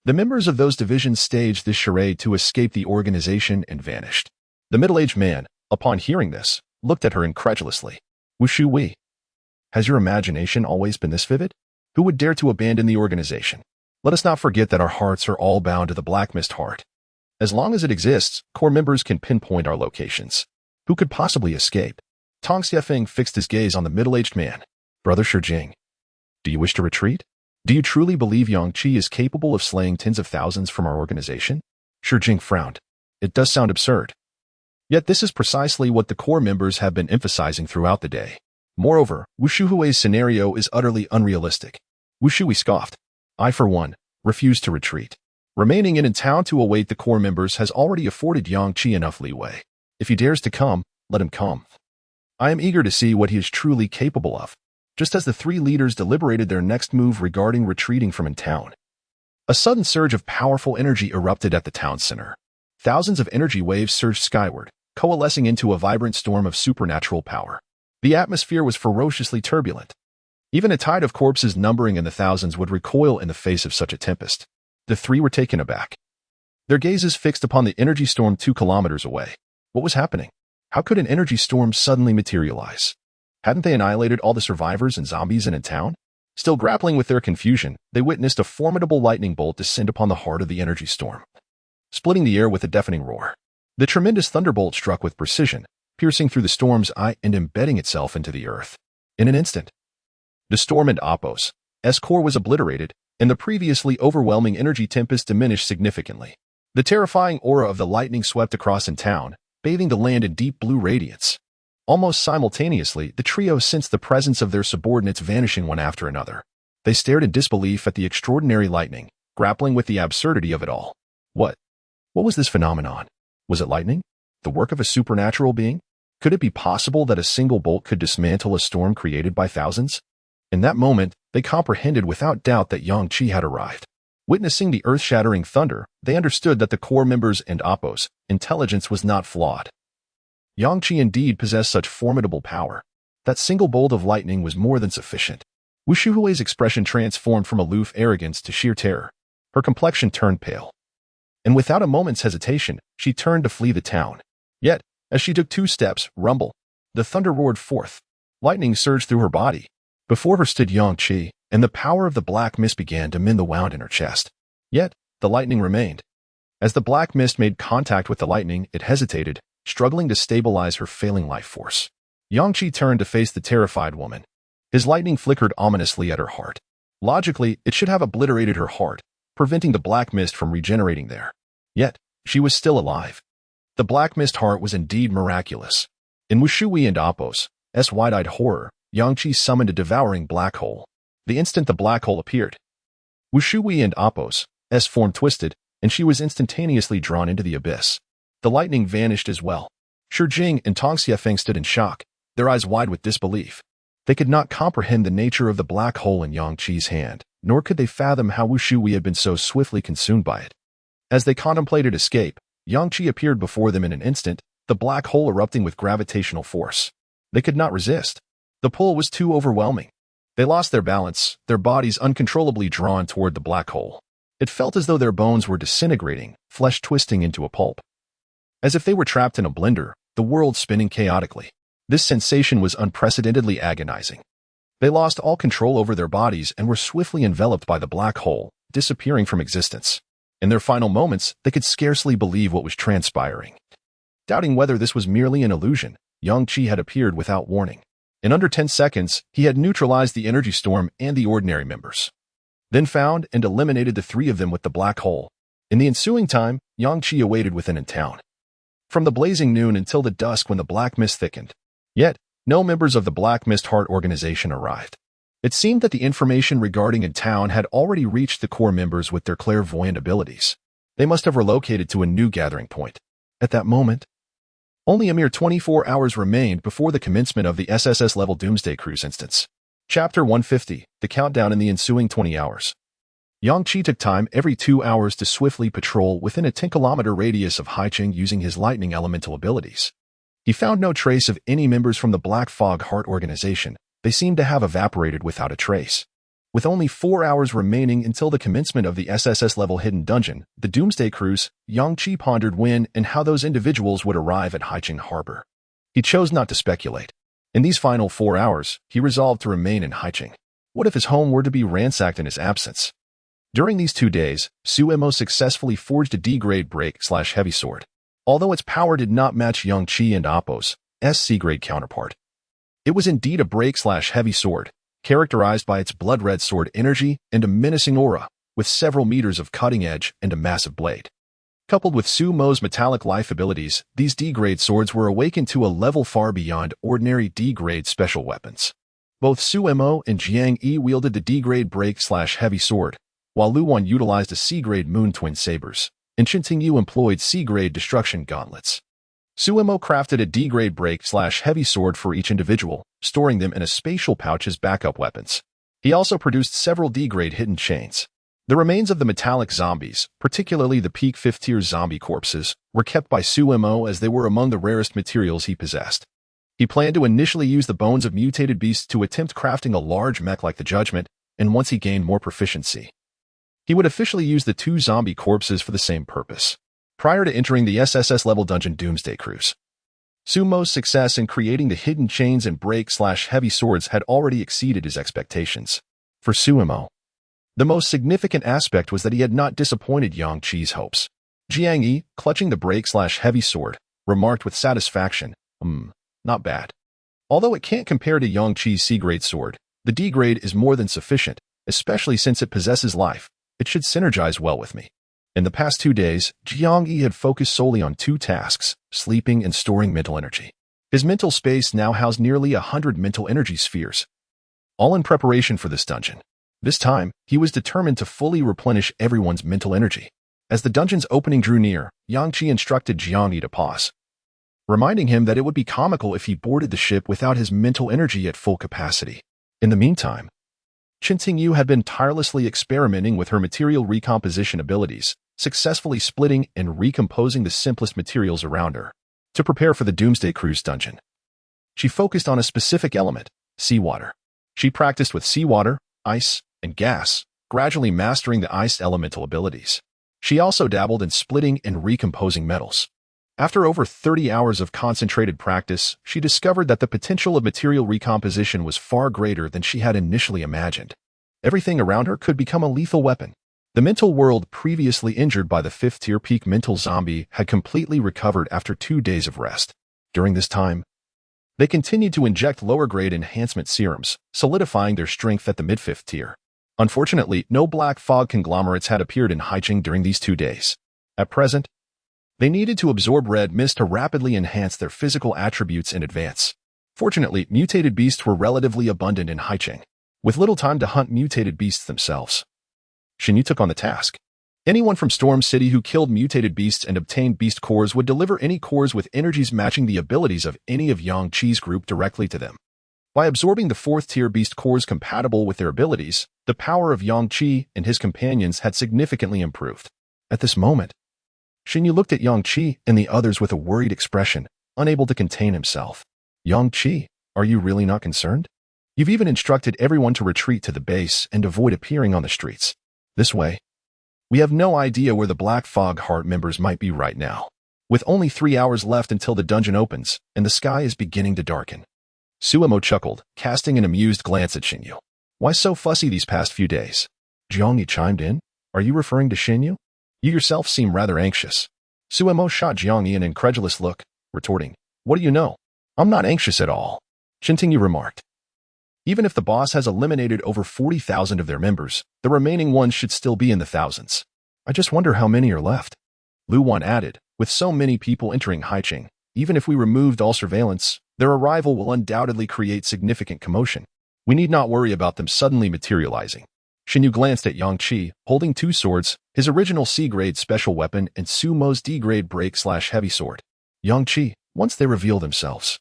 Speaker 1: The members of those divisions staged this charade to escape the organization and vanished. The middle-aged man, upon hearing this, looked at her incredulously. Wushu Wei, has your imagination always been this vivid? Who would dare to abandon the organization? Let us not forget that our hearts are all bound to the Black Mist Heart. As long as it exists, core members can pinpoint our locations. Who could possibly escape? Tong Xiefeng fixed his gaze on the middle-aged man. Brother Shijing, do you wish to retreat? Do you truly believe Yang-Chi is capable of slaying tens of thousands from our organization? Shijing frowned. It does sound absurd. Yet this is precisely what the core members have been emphasizing throughout the day. Moreover, Wu Shuhui's scenario is utterly unrealistic. Wu Shui scoffed. I, for one, refuse to retreat. Remaining in town to await the core members has already afforded Yang-Chi enough leeway. If he dares to come, let him come. I am eager to see what he is truly capable of. Just as the 3 leaders deliberated their next move regarding retreating from town, a sudden surge of powerful energy erupted at the town center. Thousands of energy waves surged skyward, coalescing into a vibrant storm of supernatural power. The atmosphere was ferociously turbulent. Even a tide of corpses numbering in the thousands would recoil in the face of such a tempest. The 3 were taken aback, their gazes fixed upon the energy storm 2 kilometers away. What was happening? How could an energy storm suddenly materialize? Hadn't they annihilated all the survivors and zombies in town? Still grappling with their confusion, they witnessed a formidable lightning bolt descend upon the heart of the energy storm, splitting the air with a deafening roar. The tremendous thunderbolt struck with precision, piercing through the storm's eye and embedding itself into the earth. In an instant, the storm and Appo's core was obliterated, and the previously overwhelming energy tempest diminished significantly. The terrifying aura of the lightning swept across town, bathing the land in deep blue radiance. Almost simultaneously, the trio sensed the presence of their subordinates vanishing one after another. They stared in disbelief at the extraordinary lightning, grappling with the absurdity of it all. What was this phenomenon? Was it lightning? The work of a supernatural being? Could it be possible that a single bolt could dismantle a storm created by thousands? In that moment, they comprehended without doubt that Yang-Chi had arrived. Witnessing the earth-shattering thunder, they understood that the core members and Appo's intelligence was not flawed. Yang-Chi indeed possessed such formidable power. That single bolt of lightning was more than sufficient. Wu Shuhui's expression transformed from aloof arrogance to sheer terror. Her complexion turned pale, and without a moment's hesitation, she turned to flee the town. Yet, As she took 2 steps, rumble, the thunder roared forth. Lightning surged through her body. Before her stood Yang-Chi, and the power of the black mist began to mend the wound in her chest. Yet, the lightning remained. As the black mist made contact with the lightning, it hesitated, struggling to stabilize her failing life force. Yang-Chi turned to face the terrified woman. His lightning flickered ominously at her heart. Logically, it should have obliterated her heart, preventing the black mist from regenerating there. Yet, she was still alive. The black mist heart was indeed miraculous. In Wushui and Appo's wide-eyed horror, Yang-Chi summoned a devouring black hole. The instant the black hole appeared, Wushui and Appo's form twisted, and she was instantaneously drawn into the abyss. The lightning vanished as well. Shi Jing and Tong Xiefeng stood in shock, their eyes wide with disbelief. They could not comprehend the nature of the black hole in Yang-Chi's hand, nor could they fathom how Wushui had been so swiftly consumed by it. As they contemplated escape, Yang-Chi appeared before them in an instant, the black hole erupting with gravitational force. They could not resist. The pull was too overwhelming. They lost their balance, their bodies uncontrollably drawn toward the black hole. It felt as though their bones were disintegrating, flesh twisting into a pulp. As if they were trapped in a blender, the world spinning chaotically. This sensation was unprecedentedly agonizing. They lost all control over their bodies and were swiftly enveloped by the black hole, disappearing from existence. In their final moments, they could scarcely believe what was transpiring. Doubting whether this was merely an illusion, Yang-Chi had appeared without warning. In under 10 seconds, he had neutralized the energy storm and the ordinary members. Then found and eliminated the 3 of them with the black hole. In the ensuing time, Yang-Chi awaited within in town. From the blazing noon until the dusk when the black mist thickened. Yet, no members of the Black Mist Heart organization arrived. It seemed that the information regarding in town had already reached the core members with their clairvoyant abilities. They must have relocated to a new gathering point. At that moment, only a mere 24 hours remained before the commencement of the SSS-level Doomsday Cruise instance. Chapter 150, the countdown in the ensuing 20 hours. Yang-Chi took time every 2 hours to swiftly patrol within a 10-kilometer radius of Haicheng using his lightning elemental abilities. He found no trace of any members from the Black Fog Heart organization. They seemed to have evaporated without a trace. With only 4 hours remaining until the commencement of the SSS-level hidden dungeon, the Doomsday Cruise, Yang-Chi pondered when and how those individuals would arrive at Haicheng Harbor. He chose not to speculate. In these final 4 hours, he resolved to remain in Haicheng. What if his home were to be ransacked in his absence? During these 2 days, Suemo successfully forged a D-grade break/heavy sword. Although its power did not match Yang-Chi and Appo's C-grade counterpart. It was indeed a break/heavy sword, characterized by its blood-red sword energy and a menacing aura, with several meters of cutting edge and a massive blade. Coupled with Sumo's metallic life abilities, these D-grade swords were awakened to a level far beyond ordinary D-grade special weapons. Both Suemo and Jiang Yi wielded the D-grade break/heavy sword, while Luwan utilized a C-grade moon twin sabers, and Qintingyu employed C-grade destruction gauntlets. Suemo crafted a D-grade break/heavy sword for each individual, storing them in a spatial pouch as backup weapons. He also produced several D-grade hidden chains. The remains of the metallic zombies, particularly the peak 5th tier zombie corpses, were kept by Suemo as they were among the rarest materials he possessed. He planned to initially use the bones of mutated beasts to attempt crafting a large mech like the Judgment, and once he gained more proficiency, he would officially use the 2 zombie corpses for the same purpose. Prior to entering the SSS-level dungeon Doomsday Cruise, Sumo's success in creating the hidden chains and break/heavy swords had already exceeded his expectations. For Suemo, the most significant aspect was that he had not disappointed Yang-Chi's hopes. Jiang Yi, clutching the break/heavy sword, remarked with satisfaction, not bad. Although it can't compare to Yang-Chi's C-grade sword, the D-grade is more than sufficient, especially since it possesses life. It should synergize well with me. In the past 2 days, Jiang Yi had focused solely on 2 tasks, sleeping and storing mental energy. His mental space now housed nearly 100 mental energy spheres, all in preparation for this dungeon. This time, he was determined to fully replenish everyone's mental energy. As the dungeon's opening drew near, Yang-Chi instructed Jiang Yi to pause, reminding him that it would be comical if he boarded the ship without his mental energy at full capacity. In the meantime, Qintingyu had been tirelessly experimenting with her material recomposition abilities, successfully splitting and recomposing the simplest materials around her. To prepare for the Doomsday Cruise dungeon, she focused on a specific element, seawater. She practiced with seawater, ice, and gas, gradually mastering the ice elemental abilities. She also dabbled in splitting and recomposing metals. After over 30 hours of concentrated practice, she discovered that the potential of material recomposition was far greater than she had initially imagined. Everything around her could become a lethal weapon. The mental world previously injured by the 5th-tier peak mental zombie had completely recovered after 2 days of rest. During this time, they continued to inject lower-grade enhancement serums, solidifying their strength at the mid-5th tier. Unfortunately, no black fog conglomerates had appeared in Haicheng during these 2 days. At present, they needed to absorb red mist to rapidly enhance their physical attributes in advance. Fortunately, mutated beasts were relatively abundant in Haicheng, with little time to hunt mutated beasts themselves. Xinyu took on the task. Anyone from Storm City who killed mutated beasts and obtained beast cores would deliver any cores with energies matching the abilities of any of Yang Qi's group directly to them. By absorbing the 4th-tier beast cores compatible with their abilities, the power of Yang Qi and his companions had significantly improved. At this moment, Xinyu looked at Yang Qi and the others with a worried expression, unable to contain himself. Yang Qi, are you really not concerned? You've even instructed everyone to retreat to the base and avoid appearing on the streets. This way, we have no idea where the Black Fog Heart members might be right now. With only 3 hours left until the dungeon opens, and the sky is beginning to darken. Suemo chuckled, casting an amused glance at Xinyu. Why so fussy these past few days? Jiangyi chimed in. Are you referring to Xinyu? You yourself seem rather anxious. Suemo shot Jiangyi an incredulous look, retorting, What do you know? I'm not anxious at all. Shintingyu remarked. Even if the boss has eliminated over 40,000 of their members, the remaining ones should still be in the thousands. I just wonder how many are left. Lu Wan added, with so many people entering Haicheng, even if we removed all surveillance, their arrival will undoubtedly create significant commotion. We need not worry about them suddenly materializing. Xinyu glanced at Yang Qi, holding 2 swords, his original C-grade special weapon and Sumo's D-grade break/heavy sword. Yang Qi, once they reveal themselves,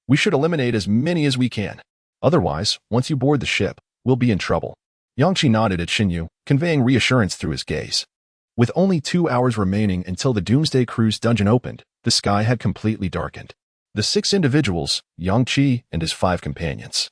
Speaker 1: we should eliminate as many as we can. Otherwise, once you board the ship, we'll be in trouble. Yang Qi nodded at Xinyu, conveying reassurance through his gaze. With only 2 hours remaining until the Doomsday Cruise dungeon opened, the sky had completely darkened. The 6 individuals, Yang Qi and his 5 companions,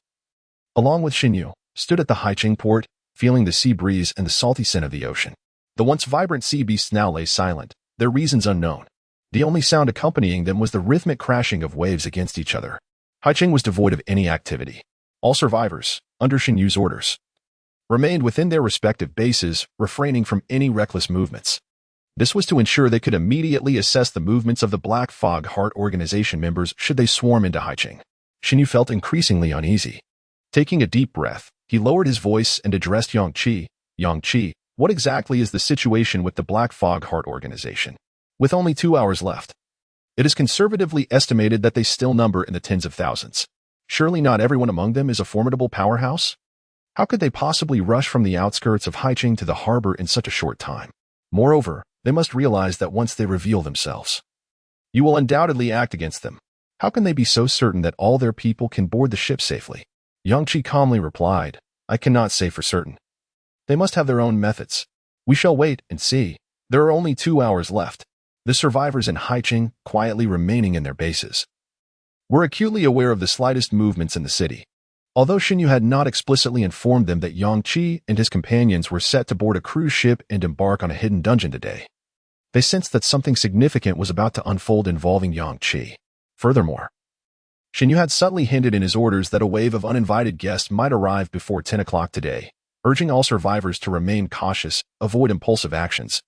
Speaker 1: along with Xinyu, stood at the Haicheng port, feeling the sea breeze and the salty scent of the ocean. The once vibrant sea beasts now lay silent, their reasons unknown. The only sound accompanying them was the rhythmic crashing of waves against each other. Haicheng was devoid of any activity. All survivors, under Xinyu's orders, remained within their respective bases, refraining from any reckless movements. This was to ensure they could immediately assess the movements of the Black Fog Heart organization members should they swarm into Haicheng. Xinyu felt increasingly uneasy. Taking a deep breath, he lowered his voice and addressed Yang Qi. Yang Qi, what exactly is the situation with the Black Fog Heart organization? With only 2 hours left, it is conservatively estimated that they still number in the tens of thousands. Surely not everyone among them is a formidable powerhouse? How could they possibly rush from the outskirts of Haicheng to the harbor in such a short time? Moreover, they must realize that once they reveal themselves, you will undoubtedly act against them. How can they be so certain that all their people can board the ship safely? Yang Qi calmly replied, I cannot say for certain. They must have their own methods. We shall wait and see. There are only 2 hours left. The survivors in Haicheng, quietly remaining in their bases, were acutely aware of the slightest movements in the city. Although Xinyu had not explicitly informed them that Yang Qi and his companions were set to board a cruise ship and embark on a hidden dungeon today, they sensed that something significant was about to unfold involving Yang Qi. Furthermore, Xinyu had subtly hinted in his orders that a wave of uninvited guests might arrive before 10 o'clock today, urging all survivors to remain cautious, avoid impulsive actions,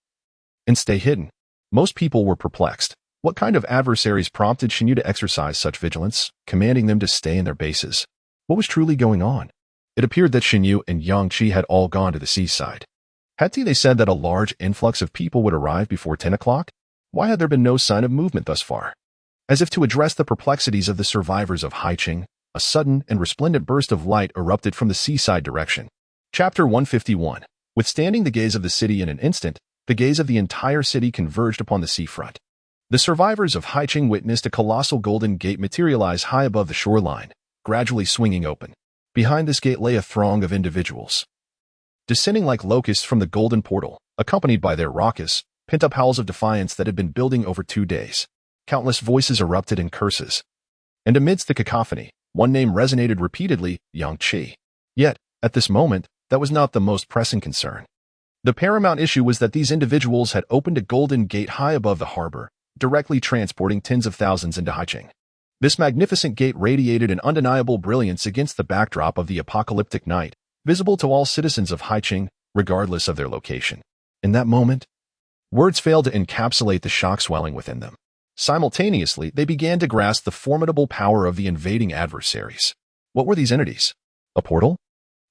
Speaker 1: and stay hidden. Most people were perplexed. What kind of adversaries prompted Xinyu to exercise such vigilance, commanding them to stay in their bases? What was truly going on? It appeared that Xinyu and Yang Qi had all gone to the seaside. Hadn't they said that a large influx of people would arrive before 10 o'clock? Why had there been no sign of movement thus far? As if to address the perplexities of the survivors of Haicheng, a sudden and resplendent burst of light erupted from the seaside direction. Chapter 151. Withstanding the gaze of the city in an instant, the gaze of the entire city converged upon the seafront. The survivors of Haicheng witnessed a colossal golden gate materialize high above the shoreline, gradually swinging open. Behind this gate lay a throng of individuals, descending like locusts from the golden portal, accompanied by their raucous, pent-up howls of defiance that had been building over 2 days. Countless voices erupted in curses. And amidst the cacophony, one name resonated repeatedly, Yang Qi. Yet, at this moment, that was not the most pressing concern. The paramount issue was that these individuals had opened a golden gate high above the harbor, directly transporting tens of thousands into Haicheng. This magnificent gate radiated an undeniable brilliance against the backdrop of the apocalyptic night, visible to all citizens of Haicheng, regardless of their location. In that moment, words failed to encapsulate the shock swelling within them. Simultaneously, they began to grasp the formidable power of the invading adversaries. What were these entities? A portal?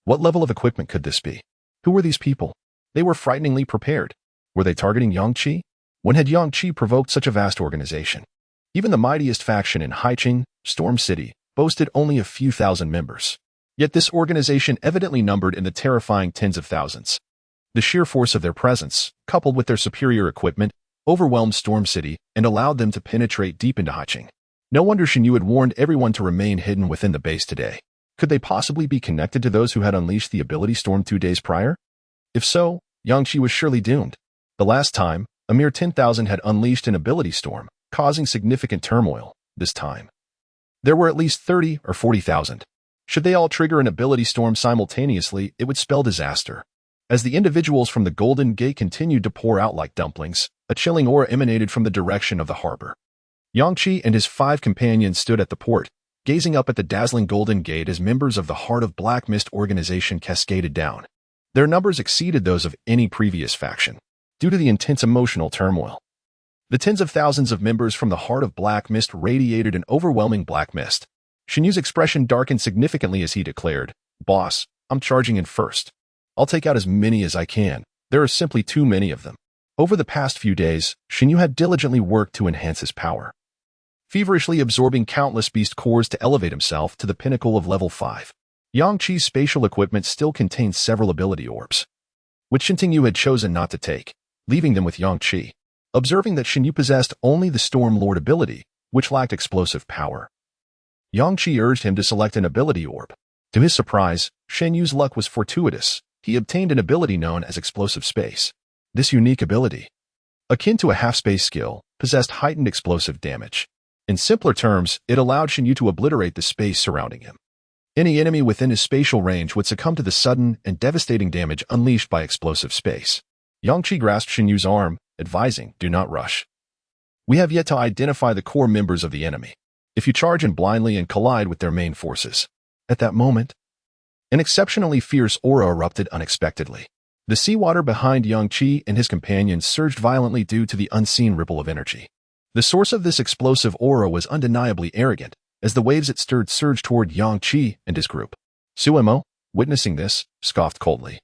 Speaker 1: What level of equipment could this be? Who were these people? They were frighteningly prepared. Were they targeting Yangqi? When had Yangqi provoked such a vast organization? Even the mightiest faction in Haicheng, Storm City, boasted only a few thousand members. Yet this organization evidently numbered in the terrifying tens of thousands. The sheer force of their presence, coupled with their superior equipment, overwhelmed Storm City and allowed them to penetrate deep into Haicheng. No wonder Shinyu had warned everyone to remain hidden within the base today. Could they possibly be connected to those who had unleashed the ability storm 2 days prior? If so, Yangqi was surely doomed. The last time, a mere 10,000 had unleashed an ability storm, causing significant turmoil. This time, there were at least 30 or 40,000. Should they all trigger an ability storm simultaneously, it would spell disaster. As the individuals from the Golden Gate continued to pour out like dumplings, a chilling aura emanated from the direction of the harbor. Yangqi and his 5 companions stood at the port, gazing up at the dazzling Golden Gate as members of the Heart of Black Mist organization cascaded down. Their numbers exceeded those of any previous faction, due to the intense emotional turmoil. The tens of thousands of members from the Heart of Black Mist radiated an overwhelming black mist. Shinyu's expression darkened significantly as he declared, "Boss, I'm charging in first. I'll take out as many as I can. There are simply too many of them." Over the past few days, Shinyu had diligently worked to enhance his power, feverishly absorbing countless beast cores to elevate himself to the pinnacle of level 5. Yangqi's spatial equipment still contained several ability orbs, which Shinyu had chosen not to take, leaving them with Yangqi. Observing that Shinyu possessed only the Storm Lord ability, which lacked explosive power, Yangqi urged him to select an ability orb. To his surprise, Shinyu's luck was fortuitous. He obtained an ability known as Explosive Space. This unique ability, akin to a half-space skill, possessed heightened explosive damage. In simpler terms, it allowed Shinyu to obliterate the space surrounding him. Any enemy within his spatial range would succumb to the sudden and devastating damage unleashed by Explosive Space. Yangqi grasped Shinyu's arm, advising, "Do not rush. We have yet to identify the core members of the enemy. If you charge in blindly and collide with their main forces." At that moment, an exceptionally fierce aura erupted unexpectedly. The seawater behind Yangqi and his companions surged violently due to the unseen ripple of energy. The source of this explosive aura was undeniably arrogant, as the waves it stirred surged toward Yangqi and his group. Suemo, witnessing this, scoffed coldly,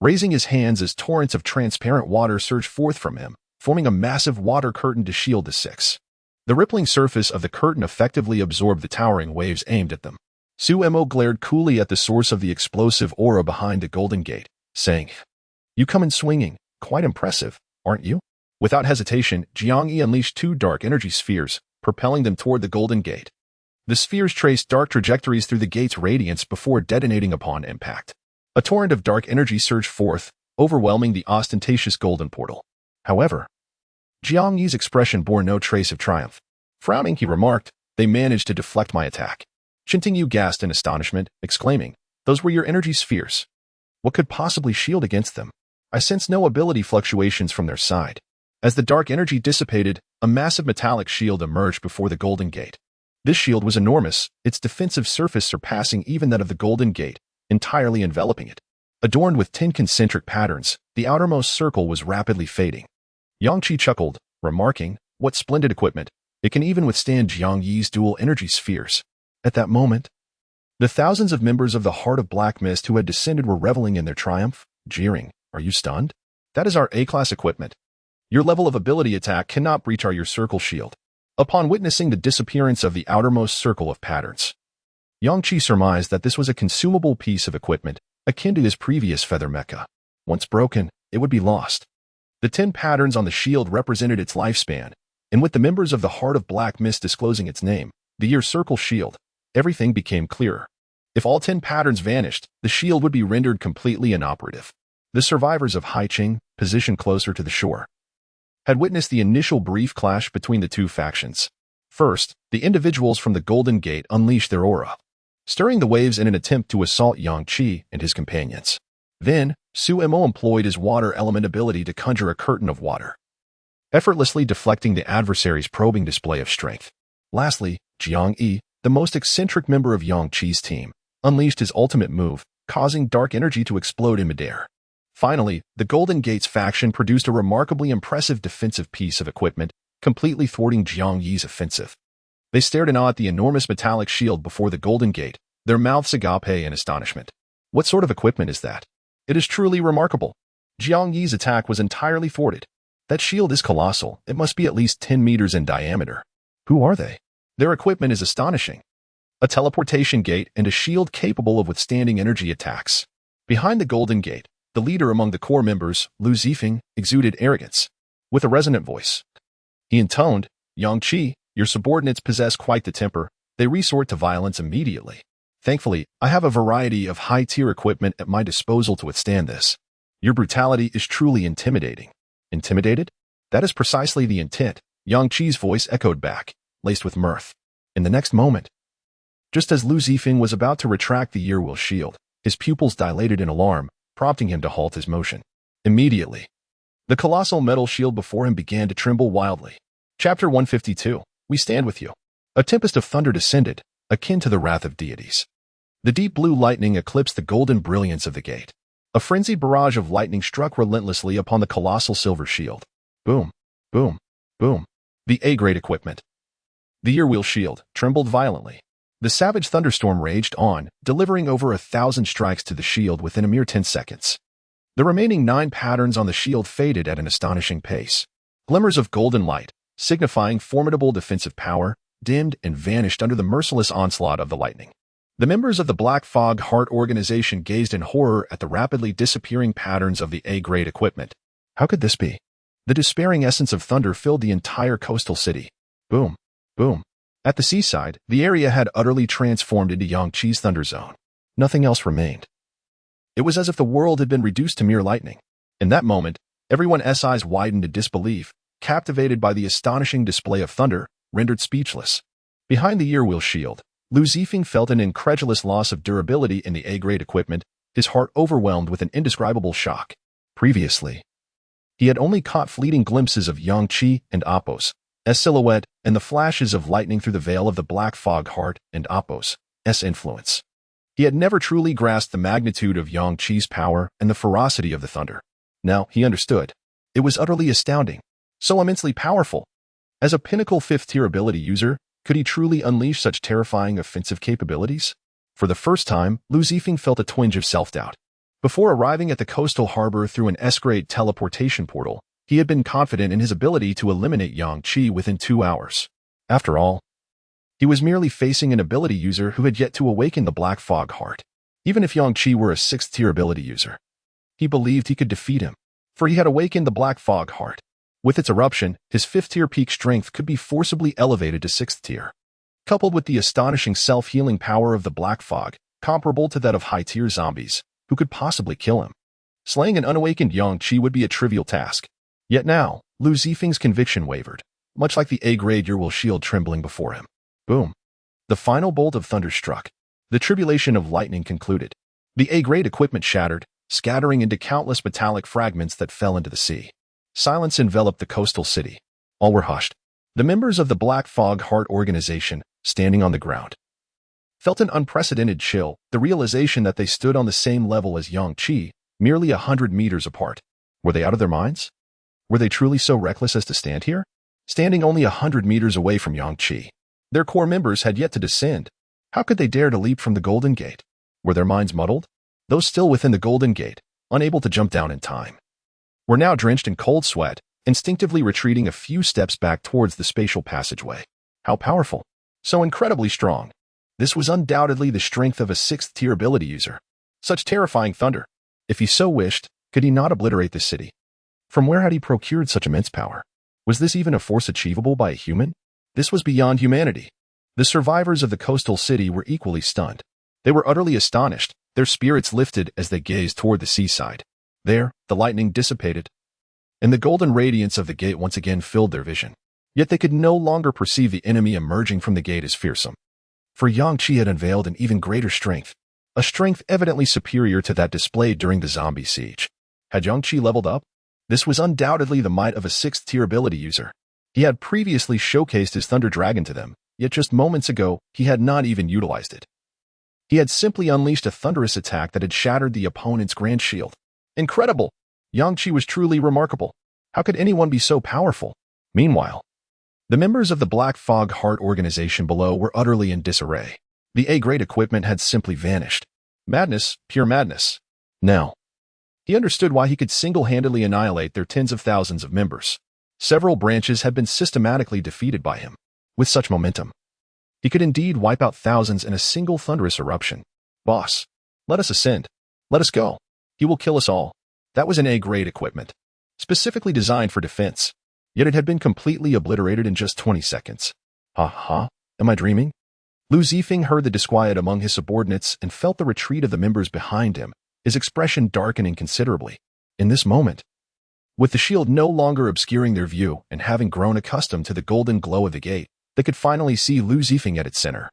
Speaker 1: raising his hands as torrents of transparent water surged forth from him, forming a massive water curtain to shield the 6. The rippling surface of the curtain effectively absorbed the towering waves aimed at them. Suemo glared coolly at the source of the explosive aura behind the Golden Gate, saying, "You come in swinging, quite impressive, aren't you?" Without hesitation, Jiangyi unleashed 2 dark energy spheres, propelling them toward the Golden Gate. The spheres traced dark trajectories through the gate's radiance before detonating upon impact. A torrent of dark energy surged forth, overwhelming the ostentatious golden portal. However, Jiangyi's expression bore no trace of triumph. Frowning, he remarked, "They managed to deflect my attack." Shinyu gasped in astonishment, exclaiming, "Those were your energy spheres. What could possibly shield against them? I sensed no ability fluctuations from their side." As the dark energy dissipated, a massive metallic shield emerged before the Golden Gate. This shield was enormous, its defensive surface surpassing even that of the Golden Gate, entirely enveloping it. Adorned with 10 concentric patterns, the outermost circle was rapidly fading. Yangqi chuckled, remarking, "What splendid equipment. It can even withstand Jiangyi's dual energy spheres." At that moment, the thousands of members of the Heart of Black Mist who had descended were reveling in their triumph, jeering, "Are you stunned? That is our A-class equipment. Your level of ability attack cannot breach our circle shield." Upon witnessing the disappearance of the outermost circle of patterns, Yangqi surmised that this was a consumable piece of equipment, akin to his previous feather mecha. Once broken, it would be lost. The 10 patterns on the shield represented its lifespan, and with the members of the Heart of Black Mist disclosing its name, the circle shield, everything became clearer. If all 10 patterns vanished, the shield would be rendered completely inoperative. The survivors of Haicheng, positioned closer to the shore, had witnessed the initial brief clash between the 2 factions. First, the individuals from the Golden Gate unleashed their aura, stirring the waves in an attempt to assault Yangqi and his companions. Then, Suemo employed his water element ability to conjure a curtain of water, effortlessly deflecting the adversary's probing display of strength. Lastly, Jiang Yi, the most eccentric member of Yang Qi's team, unleashed his ultimate move, causing dark energy to explode in midair. Finally, the Golden Gates faction produced a remarkably impressive defensive piece of equipment, completely thwarting Jiang Yi's offensive. They stared in awe at the enormous metallic shield before the Golden Gate, their mouths agape in astonishment. What sort of equipment is that? It is truly remarkable. Jiang Yi's attack was entirely thwarted. That shield is colossal. It must be at least 10 meters in diameter. Who are they? Their equipment is astonishing. A teleportation gate and a shield capable of withstanding energy attacks. Behind the Golden Gate, the leader among the core members, Lu Zifeng, exuded arrogance. With a resonant voice, he intoned, "Yang Qi, your subordinates possess quite the temper. They resort to violence immediately. Thankfully, I have a variety of high-tier equipment at my disposal to withstand this. Your brutality is truly intimidating." Intimidated? That is precisely the intent, Yang Qi's voice echoed back, laced with mirth. In the next moment, just as Lu Zifeng was about to retract the ear-wheel shield, his pupils dilated in alarm, prompting him to halt his motion. Immediately, the colossal metal shield before him began to tremble wildly. Chapter 152. We stand with you. A tempest of thunder descended, akin to the wrath of deities. The deep blue lightning eclipsed the golden brilliance of the gate. A frenzied barrage of lightning struck relentlessly upon the colossal silver shield. Boom, boom, boom. The A-grade equipment. The ear-wheel shield trembled violently. The savage thunderstorm raged on, delivering over 1,000 strikes to the shield within a mere 10 seconds. The remaining 9 patterns on the shield faded at an astonishing pace. Glimmers of golden light, signifying formidable defensive power, dimmed and vanished under the merciless onslaught of the lightning. The members of the Black Fog Heart organization gazed in horror at the rapidly disappearing patterns of the A-grade equipment. How could this be? The despairing essence of thunder filled the entire coastal city. Boom, boom. At the seaside, the area had utterly transformed into Yang Qi's thunder zone. Nothing else remained. It was as if the world had been reduced to mere lightning. In that moment, everyone's eyes widened in disbelief, captivated by the astonishing display of thunder, rendered speechless. Behind the ear-wheel shield, Lu Zifeng felt an incredulous loss of durability in the A-grade equipment, his heart overwhelmed with an indescribable shock. Previously, he had only caught fleeting glimpses of Yang Qi and Apos' silhouette and the flashes of lightning through the veil of the Black Fog Heart and Apos' influence. He had never truly grasped the magnitude of Yang Qi's power and the ferocity of the thunder. Now he understood. It was utterly astounding, so immensely powerful. As a pinnacle 5th-tier ability user, could he truly unleash such terrifying offensive capabilities? For the first time, Lu Zifeng felt a twinge of self-doubt. Before arriving at the coastal harbor through an S-grade teleportation portal, he had been confident in his ability to eliminate Yang Qi within 2 hours. After all, he was merely facing an ability user who had yet to awaken the Black Fog Heart. Even if Yang Qi were a 6th-tier ability user, he believed he could defeat him, for he had awakened the Black Fog Heart. With its eruption, his 5th-tier peak strength could be forcibly elevated to 6th tier. Coupled with the astonishing self-healing power of the Black Fog, comparable to that of high-tier zombies, who could possibly kill him. Slaying an unawakened Yang Qi would be a trivial task. Yet now, Lu Zifeng's conviction wavered, much like the A-grade ear-wheel shield trembling before him. Boom. The final bolt of thunder struck. The tribulation of lightning concluded. The A-grade equipment shattered, scattering into countless metallic fragments that fell into the sea. Silence enveloped the coastal city. All were hushed. The members of the Black Fog Heart organization, standing on the ground, felt an unprecedented chill, the realization that they stood on the same level as Yang Qi, merely 100 meters apart. Were they out of their minds? Were they truly so reckless as to stand here? Standing only 100 meters away from Yang Qi. Their core members had yet to descend. How could they dare to leap from the Golden Gate? Were their minds muddled? Those still within the Golden Gate, unable to jump down in time, were now drenched in cold sweat, instinctively retreating a few steps back towards the spatial passageway. How powerful! So incredibly strong. This was undoubtedly the strength of a 6th-tier ability user. Such terrifying thunder. If he so wished, could he not obliterate this city? From where had he procured such immense power? Was this even a force achievable by a human? This was beyond humanity. The survivors of the coastal city were equally stunned. They were utterly astonished, their spirits lifted as they gazed toward the seaside. There, the lightning dissipated, and the golden radiance of the gate once again filled their vision. Yet they could no longer perceive the enemy emerging from the gate as fearsome. For Yang Qi had unveiled an even greater strength, a strength evidently superior to that displayed during the zombie siege. Had Yang Qi leveled up? This was undoubtedly the might of a sixth-tier ability user. He had previously showcased his Thunder Dragon to them, yet just moments ago, he had not even utilized it. He had simply unleashed a thunderous attack that had shattered the opponent's Grand Shield. Incredible! Yang Qi was truly remarkable. How could anyone be so powerful? Meanwhile, the members of the Black Fog Heart organization below were utterly in disarray. The A-grade equipment had simply vanished. Madness, pure madness. Now, he understood why he could single-handedly annihilate their tens of thousands of members. Several branches had been systematically defeated by him. With such momentum, he could indeed wipe out thousands in a single thunderous eruption. Boss, let us ascend. Let us go. He will kill us all. That was an A-grade equipment, specifically designed for defense. Yet it had been completely obliterated in just 20 seconds. Ha. Am I dreaming? Lu Zifeng heard the disquiet among his subordinates and felt the retreat of the members behind him, his expression darkening considerably. In this moment, with the shield no longer obscuring their view and having grown accustomed to the golden glow of the gate, they could finally see Lu Zifeng at its center.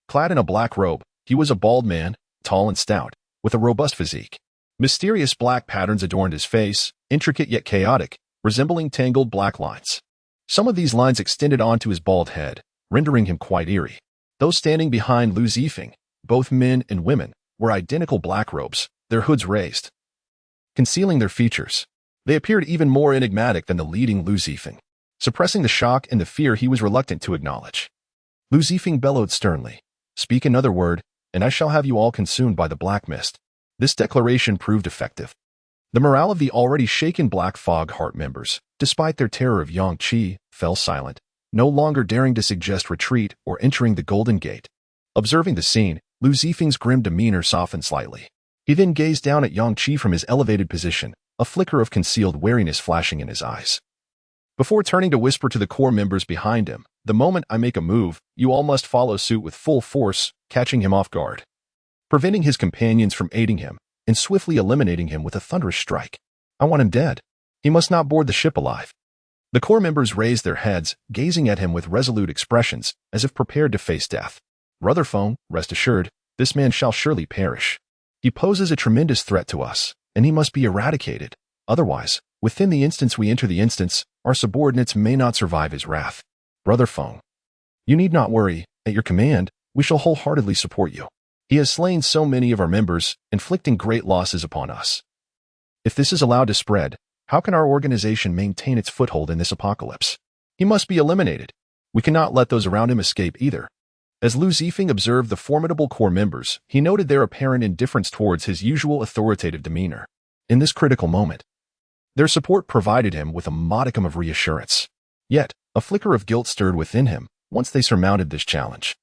Speaker 1: Clad in a black robe, he was a bald man, tall and stout, with a robust physique. Mysterious black patterns adorned his face, intricate yet chaotic, resembling tangled black lines. Some of these lines extended onto his bald head, rendering him quite eerie. Those standing behind Lu Zifeng, both men and women, were identical black robes, their hoods raised, concealing their features. They appeared even more enigmatic than the leading Lu Zifeng, suppressing the shock and the fear he was reluctant to acknowledge. Lu Zifeng bellowed sternly, "Speak another word, and I shall have you all consumed by the black mist." This declaration proved effective. The morale of the already shaken Black Fog Heart members, despite their terror of Yang Qi, fell silent, no longer daring to suggest retreat or entering the Golden Gate. Observing the scene, Lu Zifeng's grim demeanor softened slightly. He then gazed down at Yang Qi from his elevated position, a flicker of concealed wariness flashing in his eyes. Before turning to whisper to the core members behind him, "The moment I make a move, you all must follow suit with full force, catching him off guard, preventing his companions from aiding him, and swiftly eliminating him with a thunderous strike. I want him dead. He must not board the ship alive." The core members raised their heads, gazing at him with resolute expressions, as if prepared to face death. "Brother Feng, rest assured, this man shall surely perish. He poses a tremendous threat to us, and he must be eradicated. Otherwise, within the instance we enter the instance, our subordinates may not survive his wrath. Brother Feng, you need not worry. At your command, we shall wholeheartedly support you. He has slain so many of our members, inflicting great losses upon us. If this is allowed to spread, how can our organization maintain its foothold in this apocalypse? He must be eliminated. We cannot let those around him escape either." As Lu Zifeng observed the formidable core members, he noted their apparent indifference towards his usual authoritative demeanor. In this critical moment, their support provided him with a modicum of reassurance. Yet, a flicker of guilt stirred within him once they surmounted this challenge.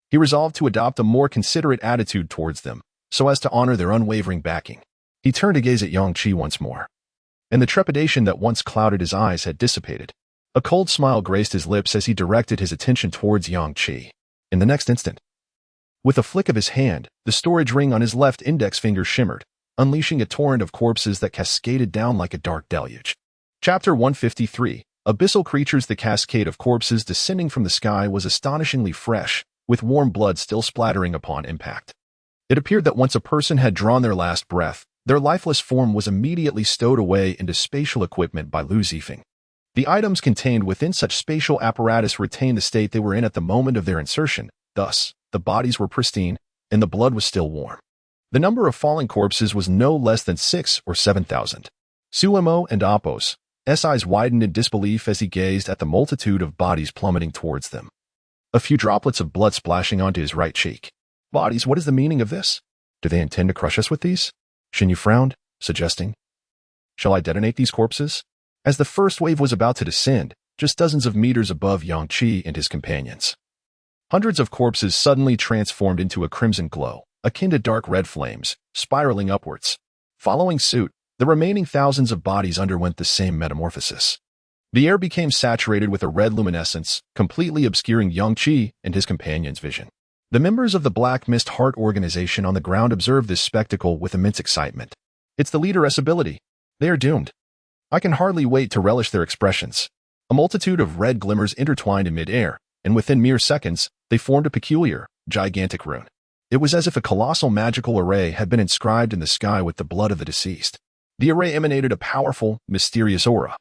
Speaker 1: He resolved to adopt a more considerate attitude towards them, so as to honor their unwavering backing. He turned to gaze at Yang Qi once more, and the trepidation that once clouded his eyes had dissipated. A cold smile graced his lips as he directed his attention towards Yang Qi. In the next instant, with a flick of his hand, the storage ring on his left index finger shimmered, unleashing a torrent of corpses that cascaded down like a dark deluge. Chapter 153. Abyssal Creatures. The cascade of corpses descending from the sky was astonishingly fresh, with warm blood still splattering upon impact. It appeared that once a person had drawn their last breath, their lifeless form was immediately stowed away into spatial equipment by Lu Zifeng. The items contained within such spatial apparatus retained the state they were in at the moment of their insertion. Thus, the bodies were pristine, and the blood was still warm. The number of fallen corpses was no less than 6,000 or 7,000. Suemo and Apos, his eyes widened in disbelief as he gazed at the multitude of bodies plummeting towards them. A few droplets of blood splashing onto his right cheek. "Bodies, what is the meaning of this? Do they intend to crush us with these?" Shinyu frowned, suggesting, "Shall I detonate these corpses?" As the first wave was about to descend, just dozens of meters above Yang Qi and his companions, hundreds of corpses suddenly transformed into a crimson glow, akin to dark red flames, spiraling upwards. Following suit, the remaining thousands of bodies underwent the same metamorphosis. The air became saturated with a red luminescence, completely obscuring Yang Qi and his companions' vision. The members of the Black Mist Heart organization on the ground observed this spectacle with immense excitement. "It's the leaderess ability. They are doomed. I can hardly wait to relish their expressions." A multitude of red glimmers intertwined in mid-air, and within mere seconds, they formed a peculiar, gigantic rune. It was as if a colossal magical array had been inscribed in the sky with the blood of the deceased. The array emanated a powerful, mysterious aura,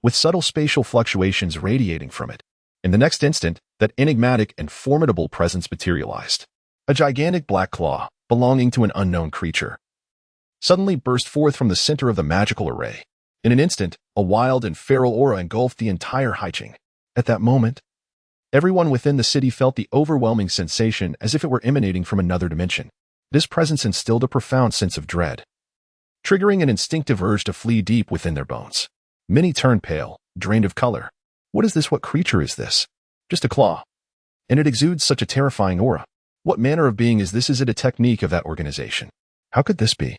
Speaker 1: with subtle spatial fluctuations radiating from it. In the next instant, that enigmatic and formidable presence materialized. A gigantic black claw, belonging to an unknown creature, suddenly burst forth from the center of the magical array. In an instant, a wild and feral aura engulfed the entire Haiching. At that moment, everyone within the city felt the overwhelming sensation as if it were emanating from another dimension. This presence instilled a profound sense of dread, triggering an instinctive urge to flee deep within their bones. Many turned pale, drained of color. What is this? What creature is this? Just a claw. And it exudes such a terrifying aura. What manner of being is this? Is it a technique of that organization? How could this be?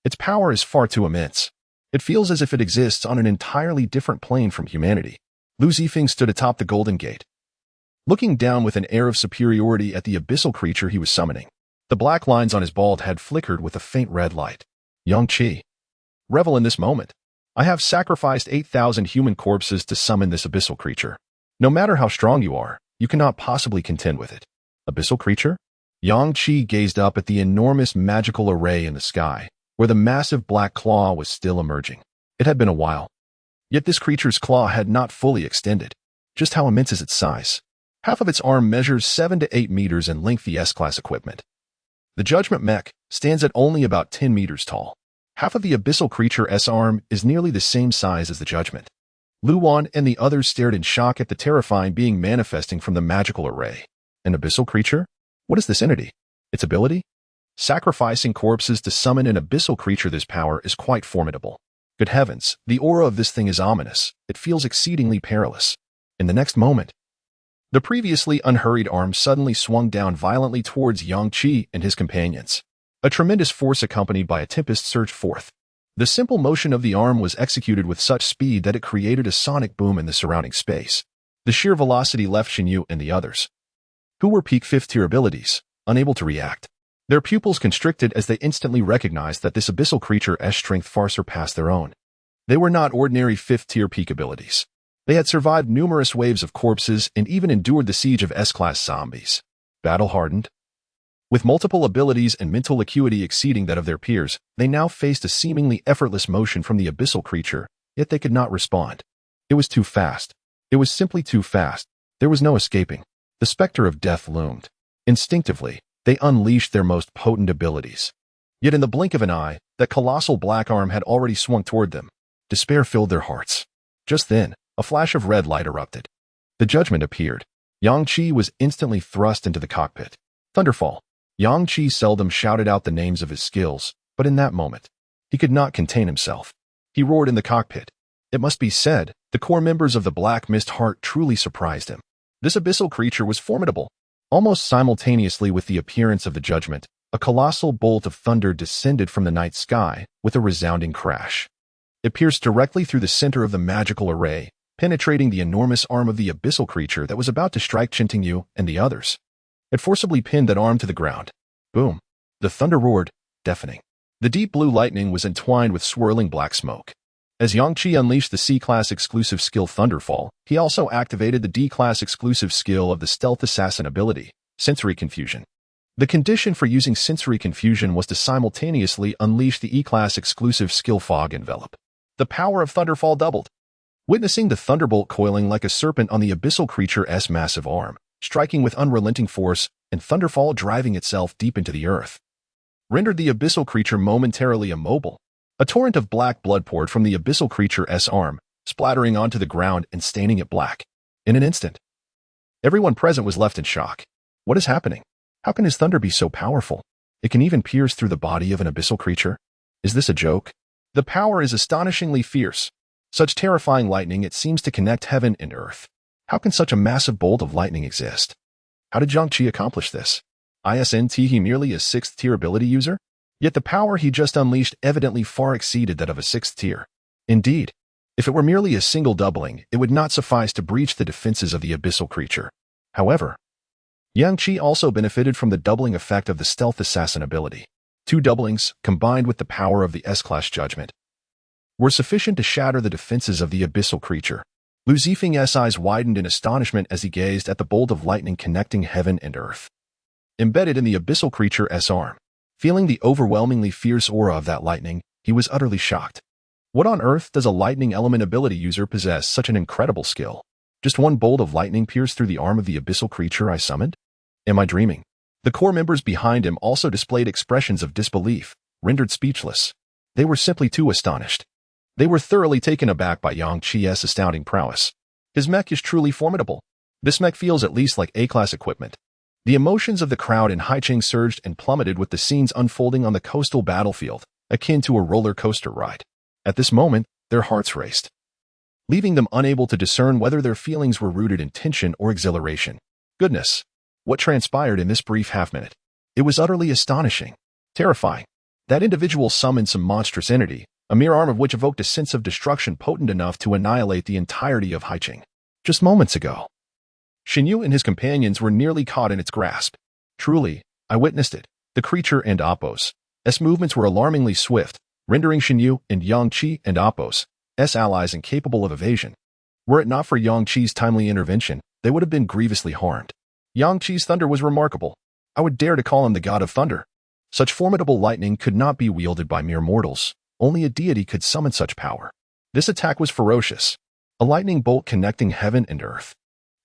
Speaker 1: Its power is far too immense. It feels as if it exists on an entirely different plane from humanity. Lu Zifeng stood atop the Golden Gate, looking down with an air of superiority at the abyssal creature he was summoning. The black lines on his bald head flickered with a faint red light. Yang Qi, revel in this moment. I have sacrificed 8,000 human corpses to summon this abyssal creature. No matter how strong you are, you cannot possibly contend with it. Abyssal creature? Yang Qi gazed up at the enormous magical array in the sky, where the massive black claw was still emerging. It had been a while. Yet this creature's claw had not fully extended. Just how immense is its size? Half of its arm measures 7 to 8 meters in length. The S-class equipment, the Judgment Mech, stands at only about 10 meters tall. Half of the abyssal creature's arm is nearly the same size as the Judgment. Lu Wan and the others stared in shock at the terrifying being manifesting from the magical array. An abyssal creature? What is this entity? Its ability? Sacrificing corpses to summon an abyssal creature. This power is quite formidable. Good heavens, the aura of this thing is ominous. It feels exceedingly perilous. In the next moment, the previously unhurried arm suddenly swung down violently towards Yang Qi and his companions. A tremendous force accompanied by a tempest surged forth. The simple motion of the arm was executed with such speed that it created a sonic boom in the surrounding space. The sheer velocity left Xinyu and the others, who were peak 5th-tier abilities, unable to react. Their pupils constricted as they instantly recognized that this abyssal creature's strength far surpassed their own. They were not ordinary 5th-tier peak abilities. They had survived numerous waves of corpses and even endured the siege of S-class zombies. Battle-hardened, with multiple abilities and mental acuity exceeding that of their peers, they now faced a seemingly effortless motion from the abyssal creature, yet they could not respond. It was too fast. It was simply too fast. There was no escaping. The specter of death loomed. Instinctively, they unleashed their most potent abilities. Yet in the blink of an eye, that colossal black arm had already swung toward them. Despair filled their hearts. Just then, a flash of red light erupted. The Judgment appeared. Yang Qi was instantly thrust into the cockpit. Thunderfall. Yang Qi seldom shouted out the names of his skills, but in that moment, he could not contain himself. He roared in the cockpit. It must be said, the core members of the Black Mist Heart truly surprised him. This abyssal creature was formidable. Almost simultaneously with the appearance of the Judgment, a colossal bolt of thunder descended from the night sky with a resounding crash. It pierced directly through the center of the magical array, penetrating the enormous arm of the abyssal creature that was about to strike Chintingyu and the others. It forcibly pinned that arm to the ground. Boom. The thunder roared, deafening. The deep blue lightning was entwined with swirling black smoke. As Yang Qi unleashed the C-class exclusive skill Thunderfall, he also activated the D-class exclusive skill of the Stealth Assassin ability, Sensory Confusion. The condition for using Sensory Confusion was to simultaneously unleash the E-class exclusive skill Fog Envelop. The power of Thunderfall doubled. Witnessing the thunderbolt coiling like a serpent on the abyssal creature's massive arm, striking with unrelenting force, and Thunderfall driving itself deep into the earth, rendered the abyssal creature momentarily immobile. A torrent of black blood poured from the abyssal creature's arm, splattering onto the ground and staining it black. In an instant, everyone present was left in shock. What is happening? How can his thunder be so powerful? It can even pierce through the body of an abyssal creature? Is this a joke? The power is astonishingly fierce. Such terrifying lightning, it seems to connect heaven and earth. How can such a massive bolt of lightning exist? How did Yang Qi accomplish this? Isn't he merely a 6th-tier ability user? Yet the power he just unleashed evidently far exceeded that of a 6th tier. Indeed, if it were merely a single doubling, it would not suffice to breach the defenses of the abyssal creature. However, Yang Qi also benefited from the doubling effect of the Stealth Assassin ability. 2 doublings, combined with the power of the S-class Judgment, were sufficient to shatter the defenses of the abyssal creature. Lu Zifeng's eyes widened in astonishment as he gazed at the bolt of lightning connecting heaven and earth, embedded in the abyssal creature's arm. Feeling the overwhelmingly fierce aura of that lightning, He was utterly shocked. What on earth does a lightning element ability user possess such an incredible skill? Just one bolt of lightning pierced through the arm of the abyssal creature I summoned? Am I dreaming? The core members behind him also displayed expressions of disbelief, rendered speechless. They were simply too astonished. They were thoroughly taken aback by Yang Qi's astounding prowess. His mech is truly formidable. This mech feels at least like A-class equipment. The emotions of the crowd in Haicheng surged and plummeted with the scenes unfolding on the coastal battlefield, akin to a roller coaster ride. At this moment, their hearts raced, leaving them unable to discern whether their feelings were rooted in tension or exhilaration. Goodness! What transpired in this brief half-minute? It was utterly astonishing, terrifying. That individual summoned some monstrous entity, a mere arm of which evoked a sense of destruction potent enough to annihilate the entirety of Haicheng. Just moments ago, Xinyu and his companions were nearly caught in its grasp. Truly, I witnessed it. The creature and Apos' movements were alarmingly swift, rendering Xinyu and Yang Qi and Apos' allies incapable of evasion. Were it not for Yang Qi's timely intervention, they would have been grievously harmed. Yang Qi's thunder was remarkable. I would dare to call him the god of thunder. Such formidable lightning could not be wielded by mere mortals. Only a deity could summon such power. This attack was ferocious, a lightning bolt connecting heaven and earth.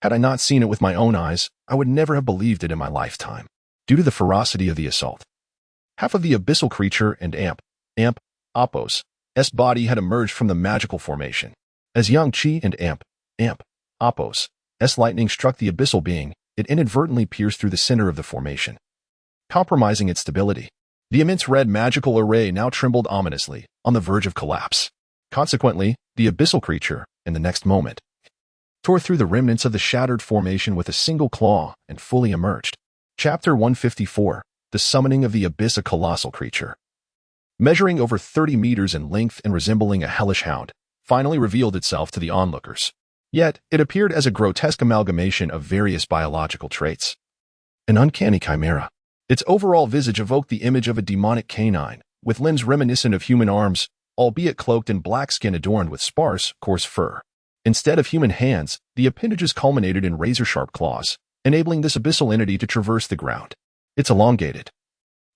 Speaker 1: Had I not seen it with my own eyes, I would never have believed it in my lifetime. Due to the ferocity of the assault, half of the abyssal creature and Apos' body had emerged from the magical formation. As Yang Qi and Apos' lightning struck the abyssal being, it inadvertently pierced through the center of the formation, compromising its stability. The immense red magical array now trembled ominously, on the verge of collapse. Consequently, the abyssal creature, in the next moment, tore through the remnants of the shattered formation with a single claw and fully emerged. Chapter 154, The Summoning of the Abyss, a colossal creature, measuring over 30 meters in length and resembling a hellish hound, finally revealed itself to the onlookers. Yet, it appeared as a grotesque amalgamation of various biological traits. An uncanny chimera. Its overall visage evoked the image of a demonic canine, with limbs reminiscent of human arms, albeit cloaked in black skin adorned with sparse, coarse fur. Instead of human hands, the appendages culminated in razor-sharp claws, enabling this abyssal entity to traverse the ground. Its elongated,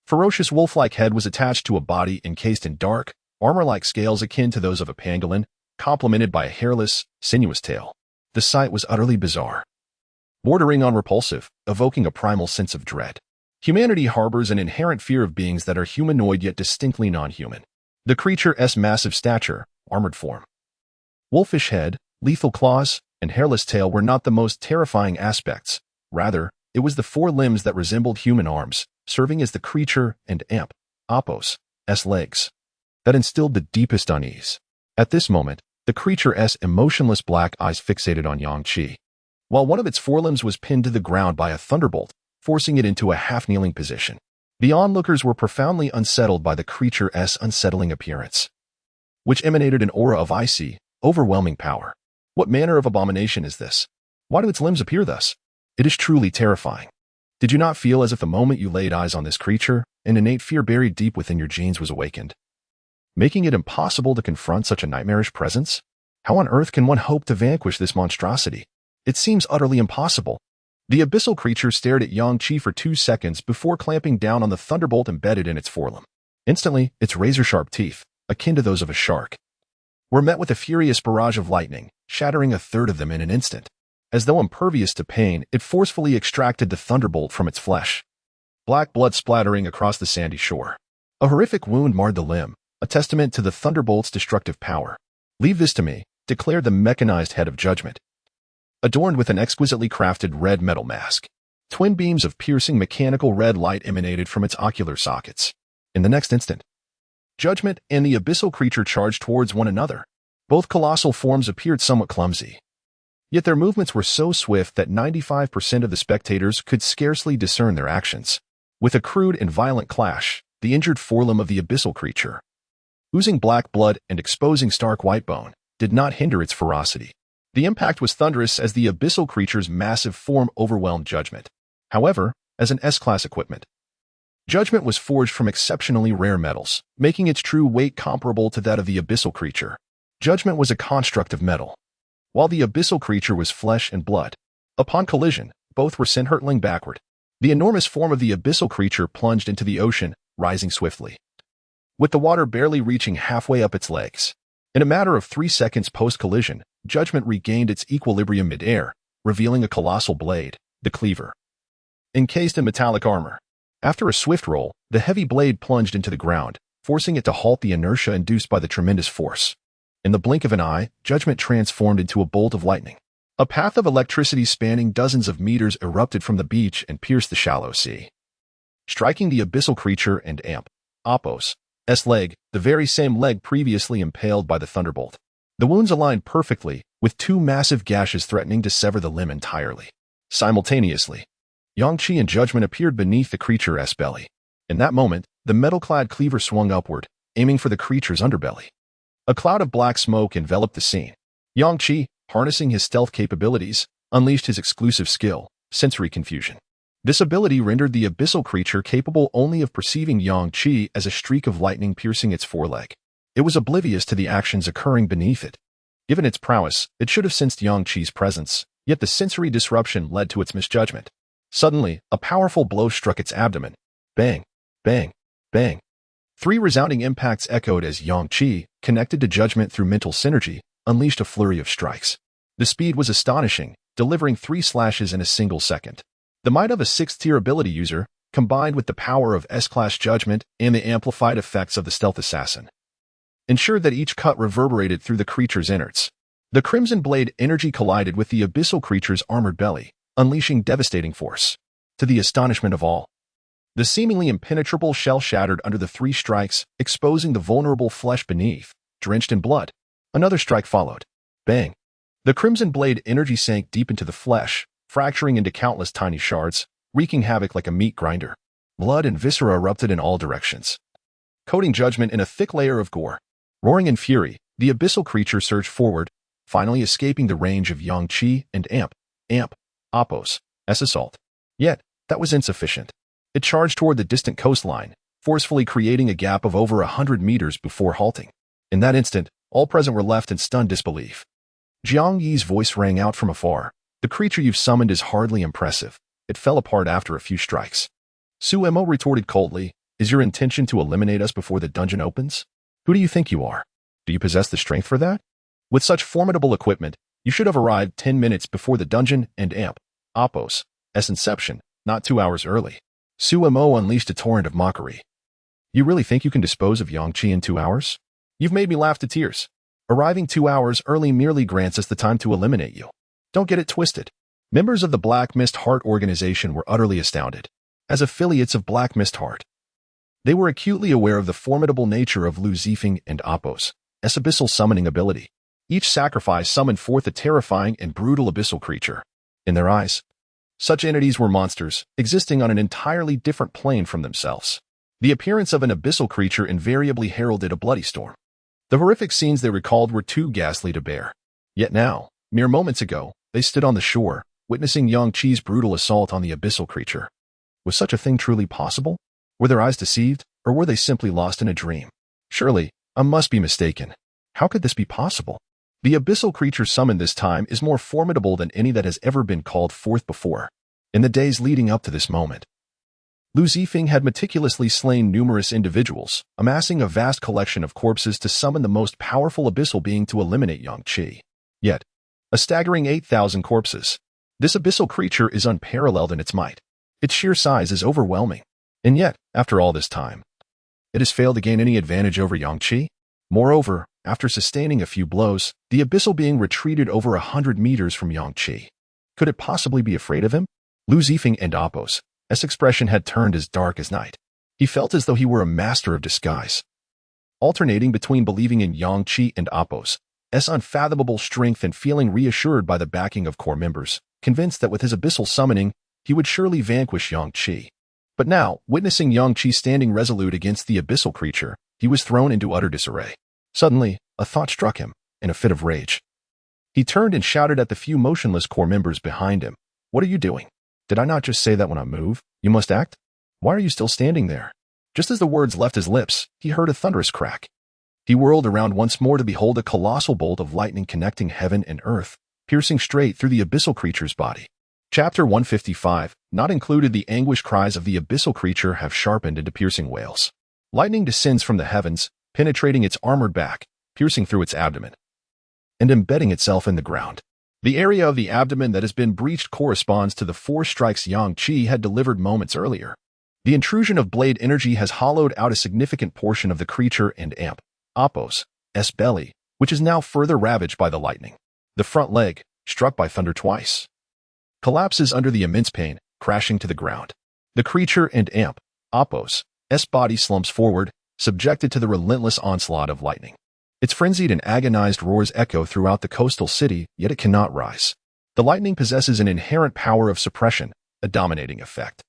Speaker 1: ferocious wolf-like head was attached to a body encased in dark, armor-like scales akin to those of a pangolin, complemented by a hairless, sinuous tail. The sight was utterly bizarre, bordering on repulsive, evoking a primal sense of dread. Humanity harbors an inherent fear of beings that are humanoid yet distinctly non-human. The creature's massive stature, armored form, wolfish head, lethal claws, and hairless tail were not the most terrifying aspects. Rather, it was the four limbs that resembled human arms, serving as the creature and Apos' legs, that instilled the deepest unease. At this moment, the creature's emotionless black eyes fixated on Yang Qi, while one of its forelimbs was pinned to the ground by a thunderbolt, forcing it into a half-kneeling position. The onlookers were profoundly unsettled by the creature's unsettling appearance, which emanated an aura of icy, overwhelming power. What manner of abomination is this? Why do its limbs appear thus? It is truly terrifying. Did you not feel as if the moment you laid eyes on this creature, an innate fear buried deep within your genes was awakened, making it impossible to confront such a nightmarish presence? How on earth can one hope to vanquish this monstrosity? It seems utterly impossible. The abyssal creature stared at Yang Qi for 2 seconds before clamping down on the thunderbolt embedded in its forelimb. Instantly, its razor-sharp teeth, akin to those of a shark, were met with a furious barrage of lightning, shattering a third of them in an instant. As though impervious to pain, it forcefully extracted the thunderbolt from its flesh, black blood splattering across the sandy shore. A horrific wound marred the limb, a testament to the thunderbolt's destructive power. "Leave this to me," declared the mechanized head of judgment, adorned with an exquisitely crafted red metal mask. Twin beams of piercing mechanical red light emanated from its ocular sockets. In the next instant, Judgment and the abyssal creature charged towards one another. Both colossal forms appeared somewhat clumsy, yet their movements were so swift that 95% of the spectators could scarcely discern their actions. With a crude and violent clash, the injured forelimb of the abyssal creature, oozing black blood and exposing stark white bone, did not hinder its ferocity. The impact was thunderous as the abyssal creature's massive form overwhelmed Judgment. However, as an S-class equipment, Judgment was forged from exceptionally rare metals, making its true weight comparable to that of the abyssal creature. Judgment was a construct of metal, while the abyssal creature was flesh and blood. Upon collision, both were sent hurtling backward. The enormous form of the abyssal creature plunged into the ocean, rising swiftly, with the water barely reaching halfway up its legs. In a matter of 3 seconds post-collision, Judgment regained its equilibrium mid-air, revealing a colossal blade, the Cleaver, encased in metallic armor. After a swift roll, the heavy blade plunged into the ground, forcing it to halt the inertia induced by the tremendous force. In the blink of an eye, Judgment transformed into a bolt of lightning. A path of electricity spanning dozens of meters erupted from the beach and pierced the shallow sea, striking the abyssal creature and Apos' leg, the very same leg previously impaled by the thunderbolt. The wounds aligned perfectly, with 2 massive gashes threatening to sever the limb entirely. Simultaneously, Yang-Chi and Judgment appeared beneath the creature's belly. In that moment, the metal-clad cleaver swung upward, aiming for the creature's underbelly. A cloud of black smoke enveloped the scene. Yang-Chi, harnessing his stealth capabilities, unleashed his exclusive skill, sensory confusion. This ability rendered the abyssal creature capable only of perceiving Yang-Chi as a streak of lightning piercing its foreleg. It was oblivious to the actions occurring beneath it. Given its prowess, it should have sensed Yang-Chi's presence, yet the sensory disruption led to its misjudgment. Suddenly, a powerful blow struck its abdomen. Bang, bang, bang. 3 resounding impacts echoed as Yang-Chi, connected to Judgment through mental synergy, unleashed a flurry of strikes. The speed was astonishing, delivering 3 slashes in a single second. The might of a 6th-tier ability user, combined with the power of S-Class Judgment and the amplified effects of the stealth assassin, ensured that each cut reverberated through the creature's innards. The Crimson Blade energy collided with the abyssal creature's armored belly, unleashing devastating force. To the astonishment of all, the seemingly impenetrable shell shattered under the 3 strikes, exposing the vulnerable flesh beneath, drenched in blood. Another strike followed. Bang. The Crimson Blade energy sank deep into the flesh, fracturing into countless tiny shards, wreaking havoc like a meat grinder. Blood and viscera erupted in all directions, coating Judgment in a thick layer of gore. Roaring in fury, the abyssal creature surged forward, finally escaping the range of Yang-Chi and Apos' assault. Yet, that was insufficient. It charged toward the distant coastline, forcefully creating a gap of over 100 meters before halting. In that instant, all present were left in stunned disbelief. Jiang Yi's voice rang out from afar. The creature you've summoned is hardly impressive. It fell apart after a few strikes. Su Emo retorted coldly, is your intention to eliminate us before the dungeon opens? Who do you think you are? Do you possess the strength for that? With such formidable equipment, you should have arrived 10 minutes before the dungeon and Apos' inception, not 2 hours early. Su Emo unleashed a torrent of mockery. You really think you can dispose of Yang-Chi in 2 hours? You've made me laugh to tears. Arriving 2 hours early merely grants us the time to eliminate you. Don't get it twisted. Members of the Black Mist Heart organization were utterly astounded. As affiliates of Black Mist Heart, they were acutely aware of the formidable nature of Lu Zifeng and Apos' abyssal summoning ability. Each sacrifice summoned forth a terrifying and brutal abyssal creature. In their eyes, such entities were monsters, existing on an entirely different plane from themselves. The appearance of an abyssal creature invariably heralded a bloody storm. The horrific scenes they recalled were too ghastly to bear. Yet now, mere moments ago, they stood on the shore, witnessing Yang-Chi's brutal assault on the abyssal creature. Was such a thing truly possible? Were their eyes deceived, or were they simply lost in a dream? Surely, I must be mistaken. How could this be possible? The abyssal creature summoned this time is more formidable than any that has ever been called forth before. In the days leading up to this moment, Lu Zifeng had meticulously slain numerous individuals, amassing a vast collection of corpses to summon the most powerful abyssal being to eliminate Yang-Chi. Yet, a staggering 8,000 corpses. This abyssal creature is unparalleled in its might. Its sheer size is overwhelming. And yet, after all this time, it has failed to gain any advantage over Yang-Chi. Moreover, after sustaining a few blows, the abyssal being retreated over 100 meters from Yang-Chi. Could it possibly be afraid of him? Lu Zifeng and Apos' expression had turned as dark as night. He felt as though he were a master of disguise, alternating between believing in Yang-Chi and Apos' unfathomable strength and feeling reassured by the backing of core members, convinced that with his abyssal summoning, he would surely vanquish Yang-Chi. But now, witnessing Yang-Chi standing resolute against the abyssal creature, he was thrown into utter disarray. Suddenly, a thought struck him, in a fit of rage. He turned and shouted at the few motionless core members behind him. What are you doing? Did I not just say that when I move, you must act? Why are you still standing there? Just as the words left his lips, he heard a thunderous crack. He whirled around once more to behold a colossal bolt of lightning connecting heaven and earth, piercing straight through the abyssal creature's body. Chapter 155, not included. The anguish cries of the abyssal creature have sharpened into piercing wails. Lightning descends from the heavens, penetrating its armored back, piercing through its abdomen, and embedding itself in the ground. The area of the abdomen that has been breached corresponds to the 4 strikes Yang Qi had delivered moments earlier. The intrusion of blade energy has hollowed out a significant portion of the creature and Apos' belly, which is now further ravaged by the lightning. The front leg, struck by thunder twice, collapses under the immense pain, crashing to the ground. The creature and Apos' body slumps forward, subjected to the relentless onslaught of lightning. Its frenzied and agonized roars echo throughout the coastal city, yet it cannot rise. The lightning possesses an inherent power of suppression, a dominating effect.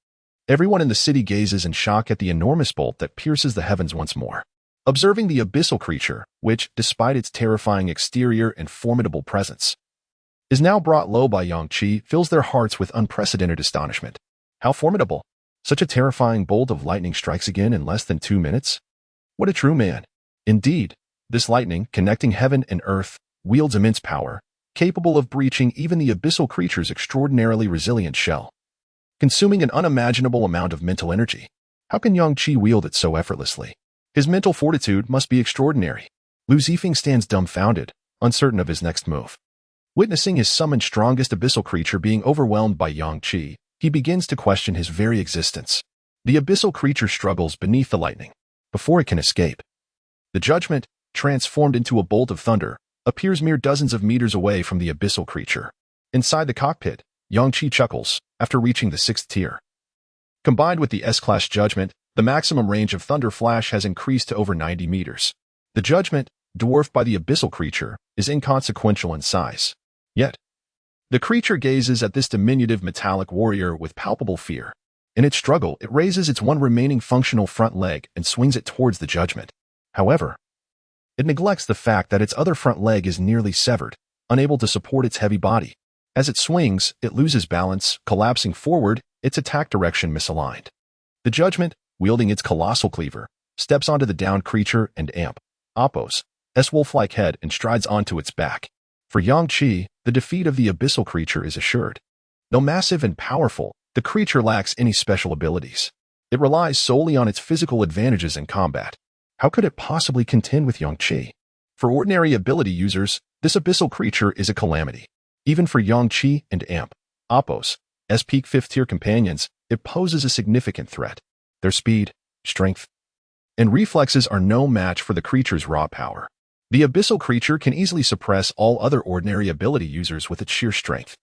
Speaker 1: Everyone in the city gazes in shock at the enormous bolt that pierces the heavens once more. Observing the abyssal creature, which, despite its terrifying exterior and formidable presence, is now brought low by Yang Qi, fills their hearts with unprecedented astonishment. How formidable! Such a terrifying bolt of lightning strikes again in less than 2 minutes? What a true man! Indeed, this lightning, connecting heaven and earth, wields immense power, capable of breaching even the abyssal creature's extraordinarily resilient shell, consuming an unimaginable amount of mental energy. How can Yang Qi wield it so effortlessly? His mental fortitude must be extraordinary. Lu Zifeng stands dumbfounded, uncertain of his next move. Witnessing his summoned strongest abyssal creature being overwhelmed by Yang Qi, he begins to question his very existence. The abyssal creature struggles beneath the lightning, before it can escape. The judgment, transformed into a bolt of thunder, appears mere dozens of meters away from the abyssal creature. Inside the cockpit, Yang Qi chuckles, after reaching the 6th tier. Combined with the S-Class judgment, the maximum range of Thunder Flash has increased to over 90 meters. The judgment, dwarfed by the abyssal creature, is inconsequential in size. Yet, the creature gazes at this diminutive metallic warrior with palpable fear. In its struggle, it raises its one remaining functional front leg and swings it towards the judgment. However, it neglects the fact that its other front leg is nearly severed, unable to support its heavy body. As it swings, it loses balance, collapsing forward, its attack direction misaligned. The judgment, wielding its colossal cleaver, steps onto the downed creature and Apos' wolf-like head and strides onto its back. For Yang Qi, the defeat of the abyssal creature is assured. Though massive and powerful, the creature lacks any special abilities. It relies solely on its physical advantages in combat. How could it possibly contend with Yang Qi? For ordinary ability users, this abyssal creature is a calamity. Even for Yang Qi and Apos' peak 5th-tier companions, it poses a significant threat. Their speed, strength, and reflexes are no match for the creature's raw power. The abyssal creature can easily suppress all other ordinary ability users with its sheer strength.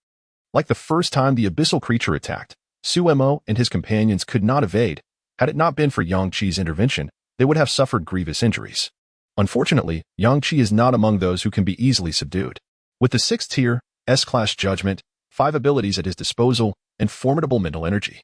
Speaker 1: Like the first time the abyssal creature attacked, Suemo and his companions could not evade. Had it not been for Yang Qi's intervention, they would have suffered grievous injuries. Unfortunately, Yang Qi is not among those who can be easily subdued. With the 6th tier, S-Class judgment, 5 abilities at his disposal, and formidable mental energy,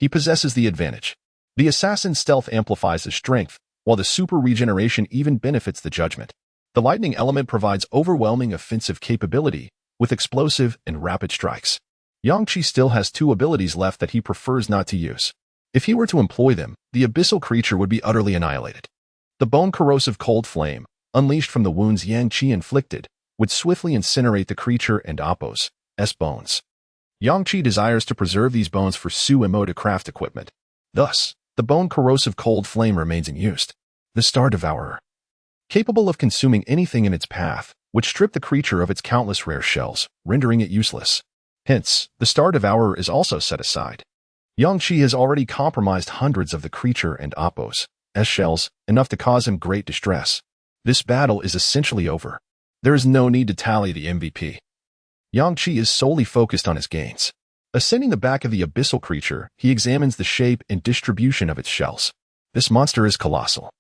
Speaker 1: he possesses the advantage. The assassin's stealth amplifies his strength, while the super regeneration even benefits the judgment. The lightning element provides overwhelming offensive capability, with explosive and rapid strikes. Yang Qi still has 2 abilities left that he prefers not to use. If he were to employ them, the abyssal creature would be utterly annihilated. The bone-corrosive cold flame, unleashed from the wounds Yang Qi inflicted, would swiftly incinerate the creature and Apos' bones. Yang Qi desires to preserve these bones for Suemo to craft equipment. Thus, the bone-corrosive cold flame remains in use. The Star Devourer, capable of consuming anything in its path, would strip the creature of its countless rare shells, rendering it useless. Hence, the Star Devourer is also set aside. Yang Qi has already compromised hundreds of the creature and Apos' shells, enough to cause him great distress. This battle is essentially over. There is no need to tally the MVP. Yang Qi is solely focused on his gains. Ascending the back of the abyssal creature, he examines the shape and distribution of its shells. This monster is colossal.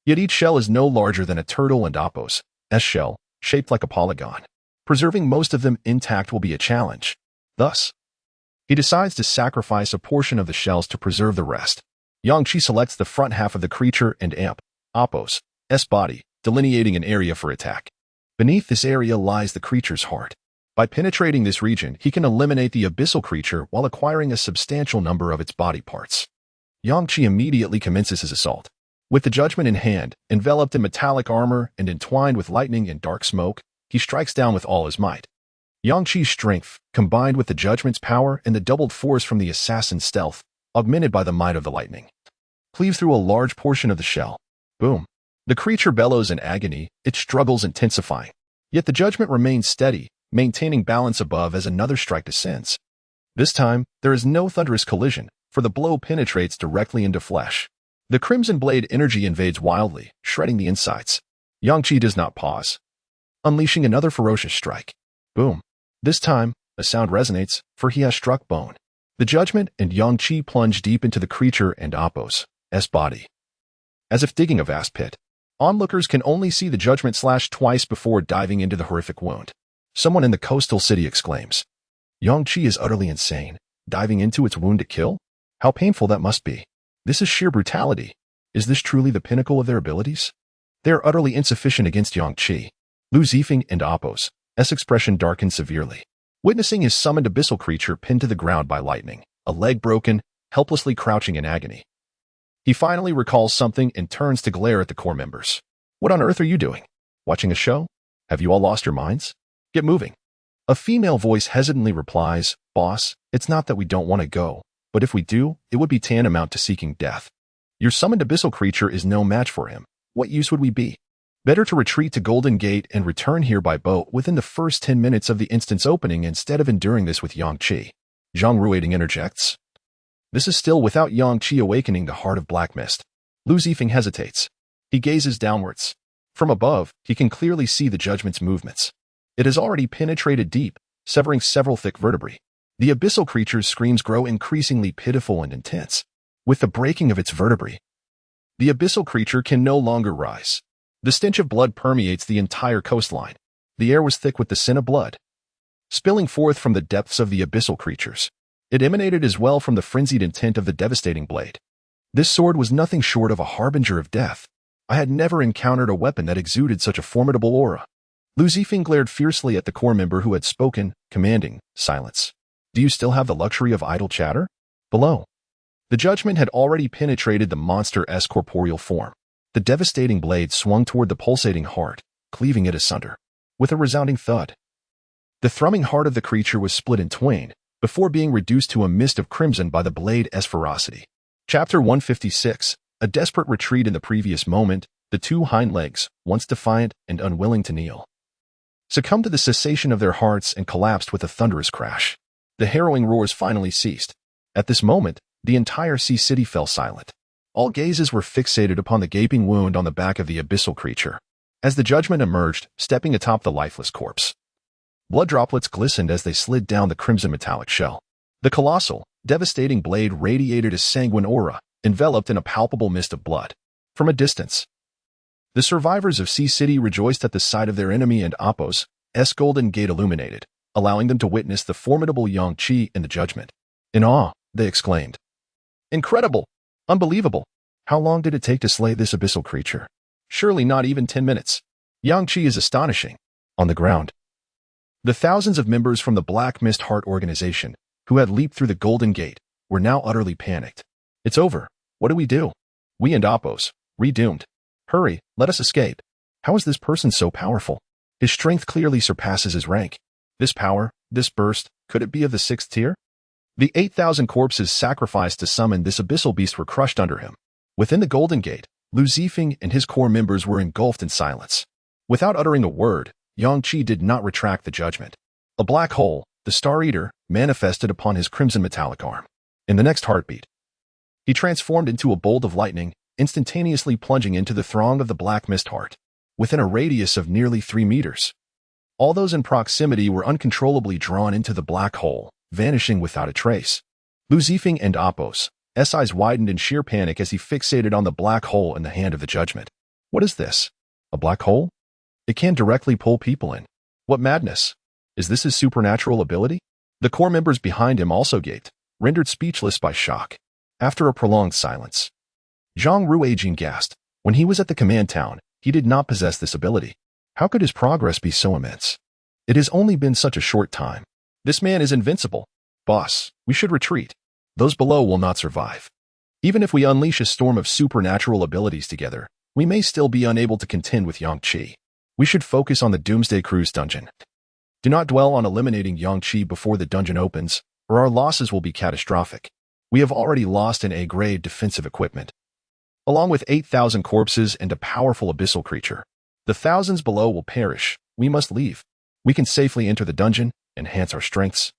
Speaker 1: Yet each shell is no larger than a turtle and Apos' shell, shaped like a polygon. Preserving most of them intact will be a challenge. Thus, he decides to sacrifice a portion of the shells to preserve the rest. Yang Qi selects the front half of the creature and Apos' body, delineating an area for attack. Beneath this area lies the creature's heart. By penetrating this region, he can eliminate the abyssal creature while acquiring a substantial number of its body parts. Yang Qi immediately commences his assault. With the judgment in hand, enveloped in metallic armor and entwined with lightning and dark smoke, he strikes down with all his might. Yang Qi's strength, combined with the judgment's power and the doubled force from the assassin's stealth, augmented by the might of the lightning, cleave through a large portion of the shell. Boom. The creature bellows in agony, its struggles intensifying. Yet the judgment remains steady, maintaining balance above as another strike descends. This time, there is no thunderous collision, for the blow penetrates directly into flesh. The crimson blade energy invades wildly, shredding the insides. Yang-Chi does not pause, unleashing another ferocious strike. Boom. This time, a sound resonates, for he has struck bone. The judgment and Yang-Chi plunge deep into the creature and Apos' body, as if digging a vast pit. Onlookers can only see the judgment slash twice before diving into the horrific wound. Someone in the coastal city exclaims, "Yang-Chi is utterly insane, diving into its wound to kill? How painful that must be. This is sheer brutality. Is this truly the pinnacle of their abilities?" They are utterly insufficient against Yang-Chi. Lu Zifeng and Apos' expression darkened severely. Witnessing his summoned abyssal creature pinned to the ground by lightning, a leg broken, helplessly crouching in agony. He finally recalls something and turns to glare at the core members. "What on earth are you doing? Watching a show? Have you all lost your minds? Get moving." A female voice hesitantly replies, "Boss, it's not that we don't want to go, but if we do, it would be tantamount to seeking death. Your summoned abyssal creature is no match for him. What use would we be? Better to retreat to Golden Gate and return here by boat within the first 10 minutes of the instant's opening instead of enduring this with Yang-Chi." Zhang Ruiting interjects. This is still without Yang-Chi awakening the heart of Black Mist. Lu Zifeng hesitates. He gazes downwards. From above, he can clearly see the judgment's movements. It has already penetrated deep, severing several thick vertebrae. The abyssal creature's screams grow increasingly pitiful and intense. With the breaking of its vertebrae, the abyssal creature can no longer rise. The stench of blood permeates the entire coastline. The air was thick with the scent of blood, spilling forth from the depths of the abyssal creatures. It emanated as well from the frenzied intent of the devastating blade. This sword was nothing short of a harbinger of death. I had never encountered a weapon that exuded such a formidable aura. Lu Zifeng glared fiercely at the core member who had spoken, commanding silence. "Do you still have the luxury of idle chatter?" Below, the judgment had already penetrated the monster's corporeal form. The devastating blade swung toward the pulsating heart, cleaving it asunder. With a resounding thud, the thrumming heart of the creature was split in twain, before being reduced to a mist of crimson by the blade's ferocity. Chapter 156. A desperate retreat. In the previous moment, the two hind legs, once defiant and unwilling to kneel, succumbed to the cessation of their hearts and collapsed with a thunderous crash. The harrowing roars finally ceased. At this moment, the entire sea city fell silent. All gazes were fixated upon the gaping wound on the back of the abyssal creature. As the judgment emerged, stepping atop the lifeless corpse, blood droplets glistened as they slid down the crimson metallic shell. The colossal, devastating blade radiated a sanguine aura, enveloped in a palpable mist of blood. From a distance, the survivors of Sea City rejoiced at the sight of their enemy and Apos' Golden Gate illuminated, allowing them to witness the formidable Yang-Chi in the judgment. In awe, they exclaimed, "Incredible! Unbelievable! How long did it take to slay this abyssal creature? Surely not even 10 minutes. Yang-Chi is astonishing." On the ground, the thousands of members from the Black Mist Heart organization, who had leaped through the Golden Gate, were now utterly panicked. "It's over. What do we do? We and Apos, redoomed. Hurry, let us escape. How is this person so powerful? His strength clearly surpasses his rank. This power, this burst, could it be of the 6th tier?" The 8,000 corpses sacrificed to summon this abyssal beast were crushed under him. Within the Golden Gate, Lu Zifeng and his core members were engulfed in silence. Without uttering a word, Yang-Chi did not retract the judgment. A black hole, the Star Eater, manifested upon his crimson metallic arm. In the next heartbeat, he transformed into a bolt of lightning, instantaneously plunging into the throng of the Black Mist Heart. Within a radius of nearly 3 meters, all those in proximity were uncontrollably drawn into the black hole, vanishing without a trace. Lu Zifeng and Apos' eyes widened in sheer panic as he fixated on the black hole in the hand of the judgment. What is this? A black hole? It can directly pull people in. What madness! Is this his supernatural ability? The core members behind him also gaped, rendered speechless by shock. After a prolonged silence, Zhang Ruijing gasped. When he was at the command town, he did not possess this ability. How could his progress be so immense? It has only been such a short time. This man is invincible. Boss, we should retreat. Those below will not survive. Even if we unleash a storm of supernatural abilities together, we may still be unable to contend with Yang-Chi. We should focus on the Doomsday Cruise dungeon. Do not dwell on eliminating Yang-Chi before the dungeon opens, or our losses will be catastrophic. We have already lost an A-grade defensive equipment. along with 8,000 corpses and a powerful abyssal creature. The thousands below will perish. We must leave. We can safely enter the dungeon, enhance our strengths,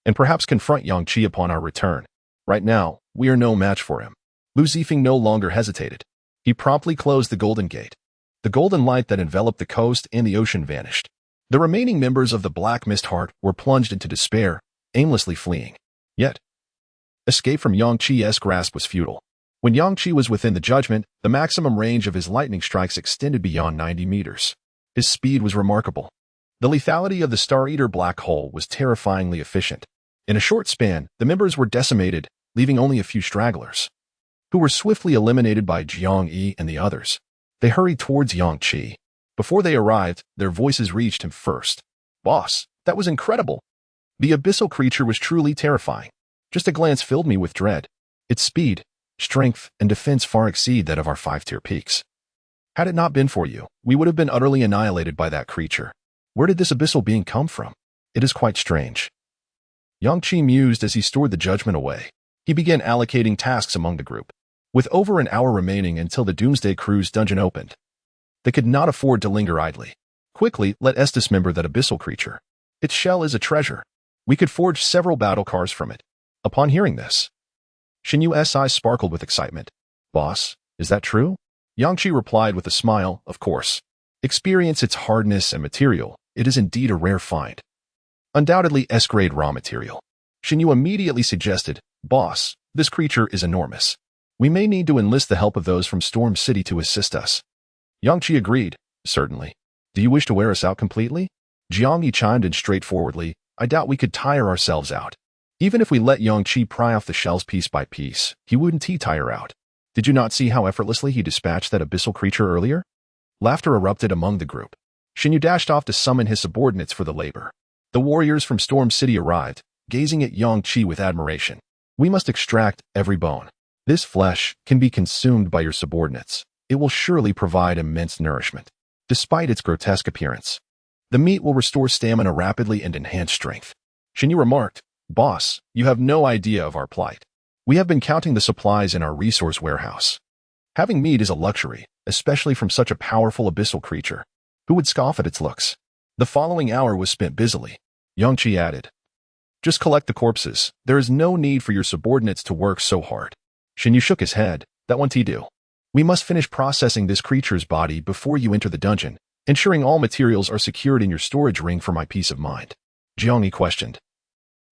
Speaker 1: and perhaps confront Yang-Chi upon our return. Right now, we are no match for him. Lu Zifeng no longer hesitated. He promptly closed the golden gate. The golden light that enveloped the coast and the ocean vanished. The remaining members of the Black Mist Heart were plunged into despair, aimlessly fleeing. Yet, escape from Yang-Chi's grasp was futile. When Yang-Chi was within the judgment, the maximum range of his lightning strikes extended beyond 90 meters. His speed was remarkable. The lethality of the Star Eater black hole was terrifyingly efficient. In a short span, the members were decimated, leaving only a few stragglers, who were swiftly eliminated by Jiang Yi and the others. They hurried towards Yang-Chi. Before they arrived, their voices reached him first. "Boss, that was incredible." The abyssal creature was truly terrifying. Just a glance filled me with dread. Its speed, strength, and defense far exceed that of our 5-tier peaks. Had it not been for you, we would have been utterly annihilated by that creature. Where did this abyssal being come from? It is quite strange. Yang-Chi mused as he stored the judgment away. He began allocating tasks among the group. With over an hour remaining until the Doomsday Crew's dungeon opened, they could not afford to linger idly. Quickly, let us dismember that abyssal creature. Its shell is a treasure. We could forge several battle cars from it. Upon hearing this, Shen Yu's eyes sparkled with excitement. "Boss, is that true?" Yang-Chi replied with a smile, "Of course. Experience its hardness and material. It is indeed a rare find. Undoubtedly S-grade raw material." Shen Yu immediately suggested, "Boss, this creature is enormous. We may need to enlist the help of those from Storm City to assist us." Yang-Chi agreed, "Certainly. Do you wish to wear us out completely?" Jiang Yi chimed in straightforwardly, "I doubt we could tire ourselves out. Even if we let Yang-Chi pry off the shells piece by piece, he wouldn't tire out. Did you not see how effortlessly he dispatched that abyssal creature earlier?" Laughter erupted among the group. Shen Yu dashed off to summon his subordinates for the labor. The warriors from Storm City arrived, gazing at Yang-Chi with admiration. "We must extract every bone. This flesh can be consumed by your subordinates. It will surely provide immense nourishment. Despite its grotesque appearance, the meat will restore stamina rapidly and enhance strength." Shen Yu remarked, "Boss, you have no idea of our plight. We have been counting the supplies in our resource warehouse. Having meat is a luxury, especially from such a powerful abyssal creature. Who would scoff at its looks?" The following hour was spent busily. Yang-Chi added, "Just collect the corpses. There is no need for your subordinates to work so hard." Shen Yu shook his head. "That won't do. We must finish processing this creature's body before you enter the dungeon, ensuring all materials are secured in your storage ring for my peace of mind." Jiang Yi questioned,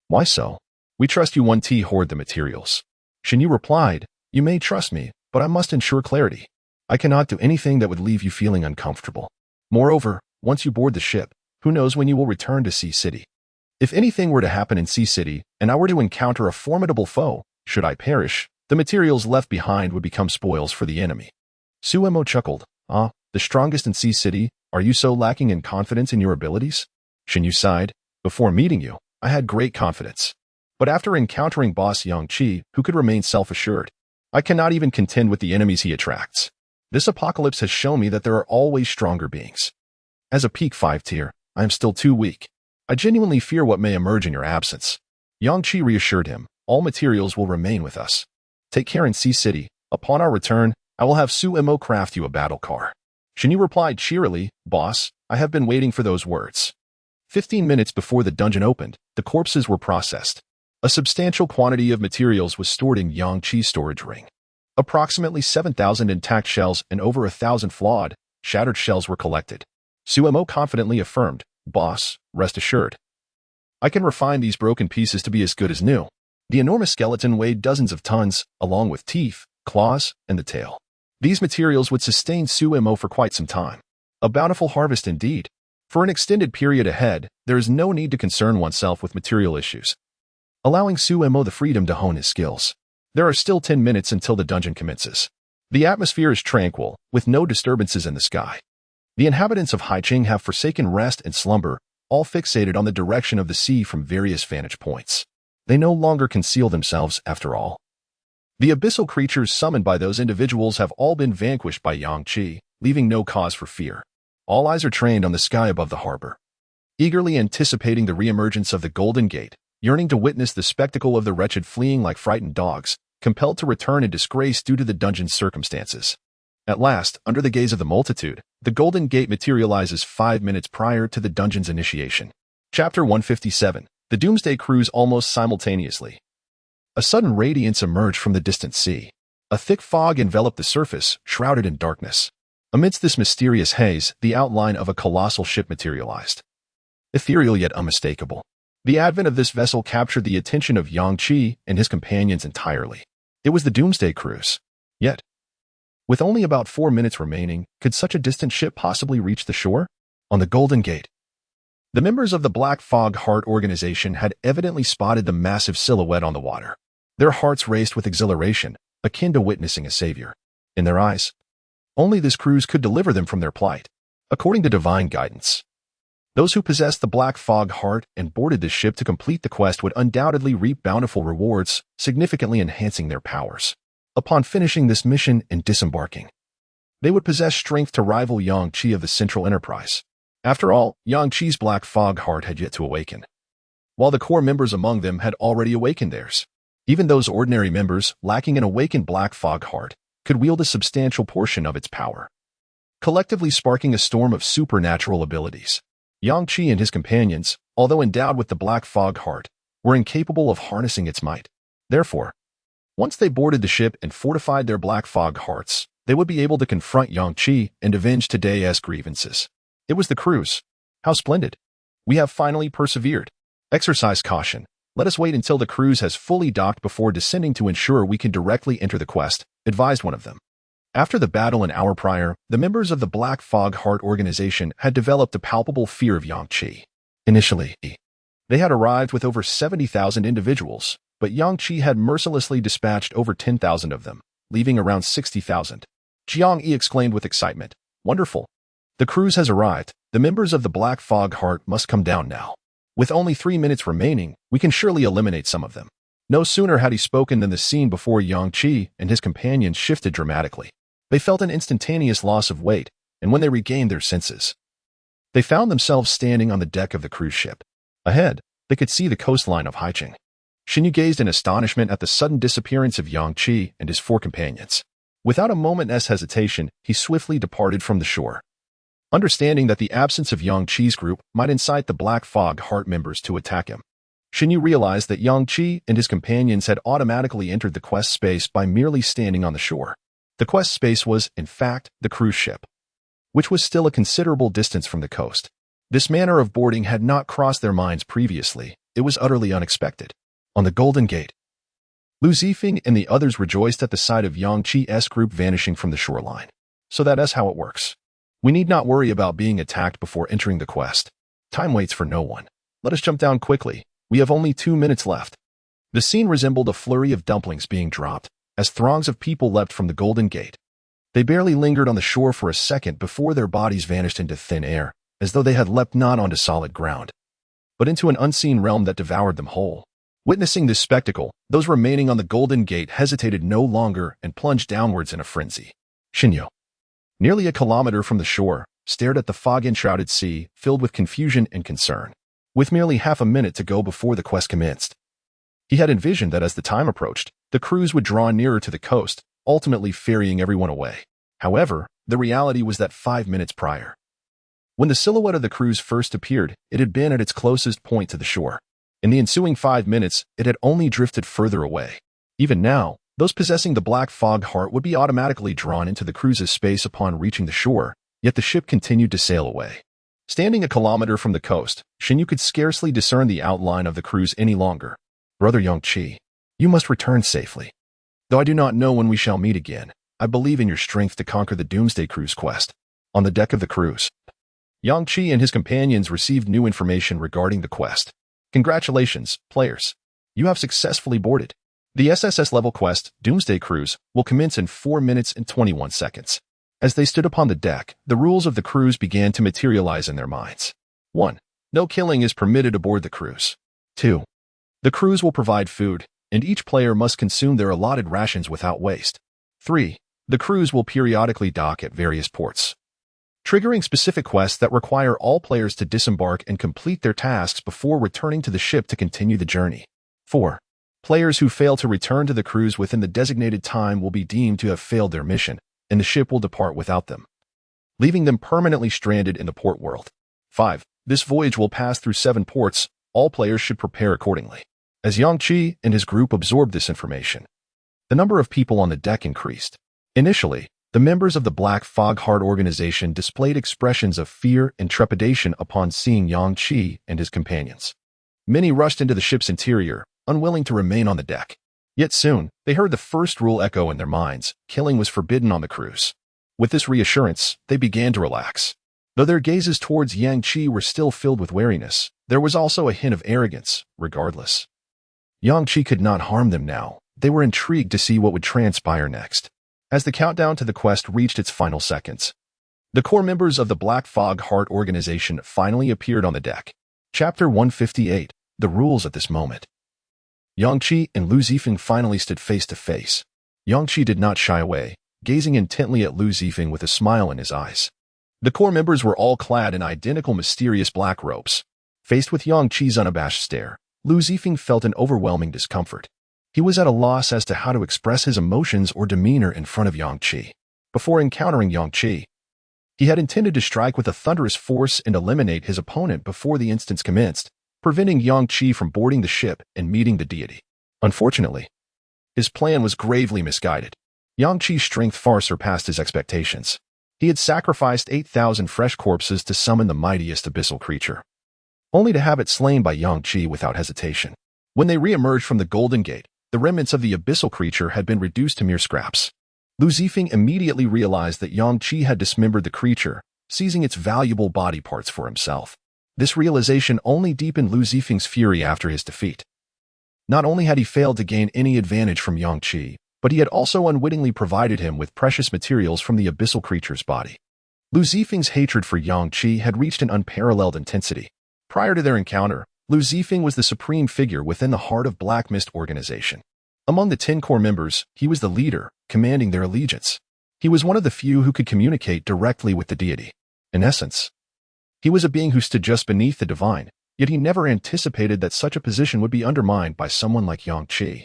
Speaker 1: "Why so?" "We trust you 1T hoard the materials." Shen Yu replied, "You may trust me, but I must ensure clarity. I cannot do anything that would leave you feeling uncomfortable. Moreover, once you board the ship, who knows when you will return to Sea City. If anything were to happen in Sea City, and I were to encounter a formidable foe, should I perish, the materials left behind would become spoils for the enemy." Suemo chuckled. "Ah, the strongest in Sea City, are you so lacking in confidence in your abilities?" Shen Yu sighed. "Before meeting you, I had great confidence. But after encountering Boss Yang-Chi, who could remain self-assured, I cannot even contend with the enemies he attracts. This apocalypse has shown me that there are always stronger beings. As a peak 5 tier, I am still too weak. I genuinely fear what may emerge in your absence." Yang-Chi reassured him, "All materials will remain with us. Take care in Sea City. Upon our return, I will have Suemo craft you a battle car." Shen Yu replied cheerily, "Boss, I have been waiting for those words." 15 minutes before the dungeon opened, the corpses were processed. A substantial quantity of materials was stored in Yang-Chi's storage ring. Approximately 7,000 intact shells and over 1,000 flawed, shattered shells were collected. Suemo confidently affirmed, "Boss, rest assured. I can refine these broken pieces to be as good as new." The enormous skeleton weighed dozens of tons, along with teeth, claws, and the tail. These materials would sustain Suemo for quite some time. A bountiful harvest indeed. For an extended period ahead, there is no need to concern oneself with material issues, allowing Suemo the freedom to hone his skills. There are still 10 minutes until the dungeon commences. The atmosphere is tranquil, with no disturbances in the sky. The inhabitants of Haicheng have forsaken rest and slumber, all fixated on the direction of the sea from various vantage points. They no longer conceal themselves, after all. The abyssal creatures summoned by those individuals have all been vanquished by Yang-Chi, leaving no cause for fear. All eyes are trained on the sky above the harbor, eagerly anticipating the reemergence of the Golden Gate, yearning to witness the spectacle of the wretched fleeing like frightened dogs, compelled to return in disgrace due to the dungeon's circumstances. At last, under the gaze of the multitude, the Golden Gate materializes 5 minutes prior to the dungeon's initiation. Chapter 157. The Doomsday Cruise almost simultaneously. A sudden radiance emerged from the distant sea. A thick fog enveloped the surface, shrouded in darkness. Amidst this mysterious haze, the outline of a colossal ship materialized. Ethereal yet unmistakable. The advent of this vessel captured the attention of Yang Qi and his companions entirely. It was the Doomsday Cruise. Yet, with only about 4 minutes remaining, could such a distant ship possibly reach the shore? On the Golden Gate. The members of the Black Fog Heart organization had evidently spotted the massive silhouette on the water. Their hearts raced with exhilaration, akin to witnessing a savior. In their eyes, only this cruise could deliver them from their plight. According to divine guidance, those who possessed the Black Fog Heart and boarded this ship to complete the quest would undoubtedly reap bountiful rewards, significantly enhancing their powers. Upon finishing this mission and disembarking, they would possess strength to rival Yang Qi of the Central Enterprise. After all, Yang Qi's Black Fog Heart had yet to awaken, while the core members among them had already awakened theirs. Even those ordinary members, lacking an awakened Black Fog Heart, could wield a substantial portion of its power, collectively sparking a storm of supernatural abilities. Yang Qi and his companions, although endowed with the Black Fog Heart, were incapable of harnessing its might. Therefore, once they boarded the ship and fortified their Black Fog Hearts, they would be able to confront Yang Qi and avenge today's grievances. It was the cruise. How splendid. We have finally persevered. Exercise caution. Let us wait until the cruise has fully docked before descending to ensure we can directly enter the quest, advised one of them. After the battle an hour prior, the members of the Black Fog Heart organization had developed a palpable fear of Yang Qi. Initially, they had arrived with over 70,000 individuals, but Yang Qi had mercilessly dispatched over 10,000 of them, leaving around 60,000. Jiang Yi exclaimed with excitement. Wonderful. The cruise has arrived. The members of the Black Fog Heart must come down now. With only 3 minutes remaining, we can surely eliminate some of them. No sooner had he spoken than the scene before Yang Qi and his companions shifted dramatically. They felt an instantaneous loss of weight, and when they regained their senses, they found themselves standing on the deck of the cruise ship. Ahead, they could see the coastline of Haicheng. Xinyu gazed in astonishment at the sudden disappearance of Yang Qi and his 4 companions. Without a moment's hesitation, he swiftly departed from the shore. Understanding that the absence of Yang Qi's group might incite the Black Fog Heart members to attack him, Xinyu realized that Yang Qi and his companions had automatically entered the quest space by merely standing on the shore. The quest space was, in fact, the cruise ship, which was still a considerable distance from the coast. This manner of boarding had not crossed their minds previously. It was utterly unexpected. On the Golden Gate, Lu Zifeng and the others rejoiced at the sight of Yang Qi's group vanishing from the shoreline. So that's how it works. We need not worry about being attacked before entering the quest. Time waits for no one. Let us jump down quickly. We have only 2 minutes left. The scene resembled a flurry of dumplings being dropped, as throngs of people leapt from the Golden Gate. They barely lingered on the shore for a second before their bodies vanished into thin air, as though they had leapt not onto solid ground, but into an unseen realm that devoured them whole. Witnessing this spectacle, those remaining on the Golden Gate hesitated no longer and plunged downwards in a frenzy. Xinyu, nearly a kilometer from the shore, stared at the fog-enshrouded sea, filled with confusion and concern. With merely half a minute to go before the quest commenced, he had envisioned that as the time approached, the cruise would draw nearer to the coast, ultimately ferrying everyone away. However, the reality was that 5 minutes prior, when the silhouette of the cruise first appeared, it had been at its closest point to the shore. In the ensuing 5 minutes, it had only drifted further away. Even now, those possessing the Black Fog Heart would be automatically drawn into the cruise's space upon reaching the shore, yet the ship continued to sail away. Standing a kilometer from the coast, Xinyu could scarcely discern the outline of the cruise any longer. Brother Yang Qi, you must return safely. Though I do not know when we shall meet again, I believe in your strength to conquer the Doomsday Cruise quest. On the deck of the cruise, Yang Qi and his companions received new information regarding the quest. Congratulations, players. You have successfully boarded. The SSS-level quest, Doomsday Cruise, will commence in 4 minutes and 21 seconds. As they stood upon the deck, the rules of the cruise began to materialize in their minds. 1. No killing is permitted aboard the cruise. 2. The cruise will provide food, and each player must consume their allotted rations without waste. 3. The cruise will periodically dock at various ports, triggering specific quests that require all players to disembark and complete their tasks before returning to the ship to continue the journey. 4. Players who fail to return to the cruise within the designated time will be deemed to have failed their mission, and the ship will depart without them, leaving them permanently stranded in the port world. 5. This voyage will pass through 7 ports. All players should prepare accordingly. As Yang Qi and his group absorbed this information, the number of people on the deck increased. Initially, the members of the Black Fog Heart organization displayed expressions of fear and trepidation upon seeing Yang Qi and his companions. Many rushed into the ship's interior, unwilling to remain on the deck. Yet soon, they heard the first rule echo in their minds: killing was forbidden on the cruise. With this reassurance, they began to relax. Though their gazes towards Yang Qi were still filled with wariness, there was also a hint of arrogance, regardless. Yang Qi could not harm them now. They were intrigued to see what would transpire next. As the countdown to the quest reached its final seconds, the core members of the Black Fog Heart organization finally appeared on the deck. Chapter 158. The rules at this moment. Yang Qi and Lu Zifeng finally stood face to face. Yang Qi did not shy away, gazing intently at Lu Zifeng with a smile in his eyes. The core members were all clad in identical mysterious black robes. Faced with Yang Qi's unabashed stare, Lu Zifeng felt an overwhelming discomfort. He was at a loss as to how to express his emotions or demeanor in front of Yang Qi. Before encountering Yang Qi, he had intended to strike with a thunderous force and eliminate his opponent before the instance commenced, preventing Yang Qi from boarding the ship and meeting the deity. Unfortunately, his plan was gravely misguided. Yang Qi's strength far surpassed his expectations. He had sacrificed 8,000 fresh corpses to summon the mightiest abyssal creature, only to have it slain by Yang Qi without hesitation. When they re-emerged from the Golden Gate, the remnants of the abyssal creature had been reduced to mere scraps. Lu Zifeng immediately realized that Yang Qi had dismembered the creature, seizing its valuable body parts for himself. This realization only deepened Lu Zifeng's fury after his defeat. Not only had he failed to gain any advantage from Yang Qi, but he had also unwittingly provided him with precious materials from the abyssal creature's body. Lu Zifeng's hatred for Yang Qi had reached an unparalleled intensity. Prior to their encounter, Lu Zifeng was the supreme figure within the Heart of Black Mist organization. Among the 10 core members, he was the leader, commanding their allegiance. He was one of the few who could communicate directly with the deity. In essence, he was a being who stood just beneath the divine, yet he never anticipated that such a position would be undermined by someone like Yang Qi,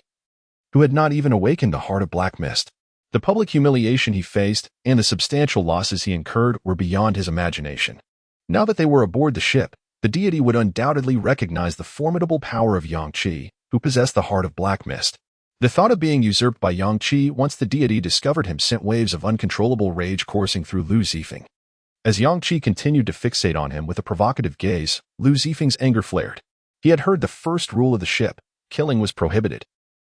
Speaker 1: who had not even awakened the Heart of Black Mist. The public humiliation he faced and the substantial losses he incurred were beyond his imagination. Now that they were aboard the ship, the deity would undoubtedly recognize the formidable power of Yang Qi, who possessed the Heart of Black Mist. The thought of being usurped by Yang Qi once the deity discovered him sent waves of uncontrollable rage coursing through Lu Zifeng. As Yang Qi continued to fixate on him with a provocative gaze, Lu Zifeng's anger flared. He had heard the first rule of the ship: killing was prohibited.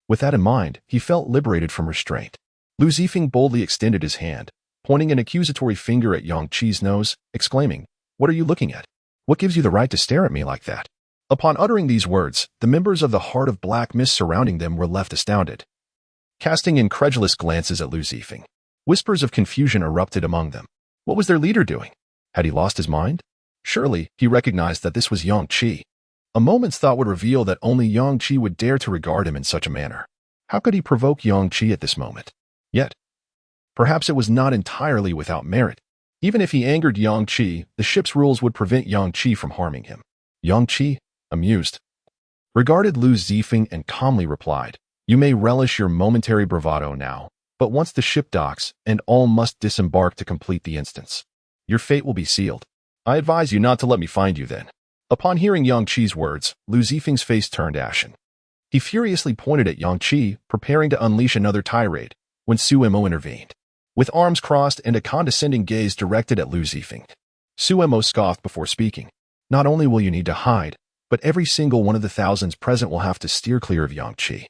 Speaker 1: With that in mind, he felt liberated from restraint. Lu Zifeng boldly extended his hand, pointing an accusatory finger at Yang Qi's nose, exclaiming, "What are you looking at? What gives you the right to stare at me like that?" Upon uttering these words, the members of the Heart of Black Mist surrounding them were left astounded, casting incredulous glances at Lu Zifeng. Whispers of confusion erupted among them. What was their leader doing? Had he lost his mind? Surely, he recognized that this was Yang Qi. A moment's thought would reveal that only Yang Qi would dare to regard him in such a manner. How could he provoke Yang Qi at this moment? Yet, perhaps it was not entirely without merit. Even if he angered Yang Qi, the ship's rules would prevent Yang Qi from harming him. Yang Qi, amused, regarded Lu Zifeng and calmly replied, "You may relish your momentary bravado now, but once the ship docks, and all must disembark to complete the instance, your fate will be sealed. I advise you not to let me find you then." Upon hearing Yang Qi's words, Lu Zifeng's face turned ashen. He furiously pointed at Yang Qi, preparing to unleash another tirade, when Suemo intervened. With arms crossed and a condescending gaze directed at Lu Zifeng, Suemo scoffed before speaking. "Not only will you need to hide, but every single one of the thousands present will have to steer clear of Yang Qi.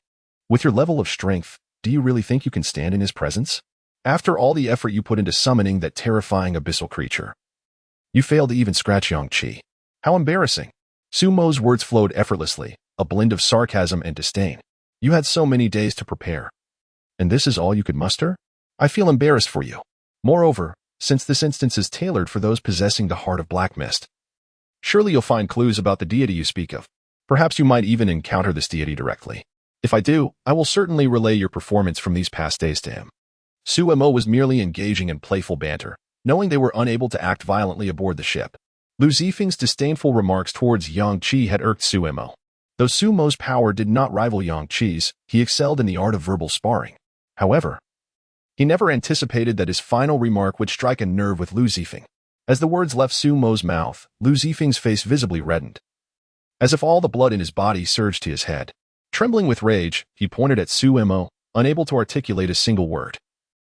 Speaker 1: With your level of strength, do you really think you can stand in his presence? After all the effort you put into summoning that terrifying abyssal creature, you failed to even scratch Yang Qi. How embarrassing." Sumo's words flowed effortlessly, a blend of sarcasm and disdain. "You had so many days to prepare, and this is all you could muster? I feel embarrassed for you. Moreover, since this instance is tailored for those possessing the Heart of Black Mist, surely you'll find clues about the deity you speak of. Perhaps you might even encounter this deity directly. If I do, I will certainly relay your performance from these past days to him." Suemo was merely engaging in playful banter, knowing they were unable to act violently aboard the ship. Lu Zifeng's disdainful remarks towards Yang Qi had irked Suemo. Though Sumo's power did not rival Yang Qi's, he excelled in the art of verbal sparring. However, he never anticipated that his final remark would strike a nerve with Lu Zifeng. As the words left Sumo's mouth, Lu Zifeng's face visibly reddened, as if all the blood in his body surged to his head. Trembling with rage, he pointed at Sumo, unable to articulate a single word.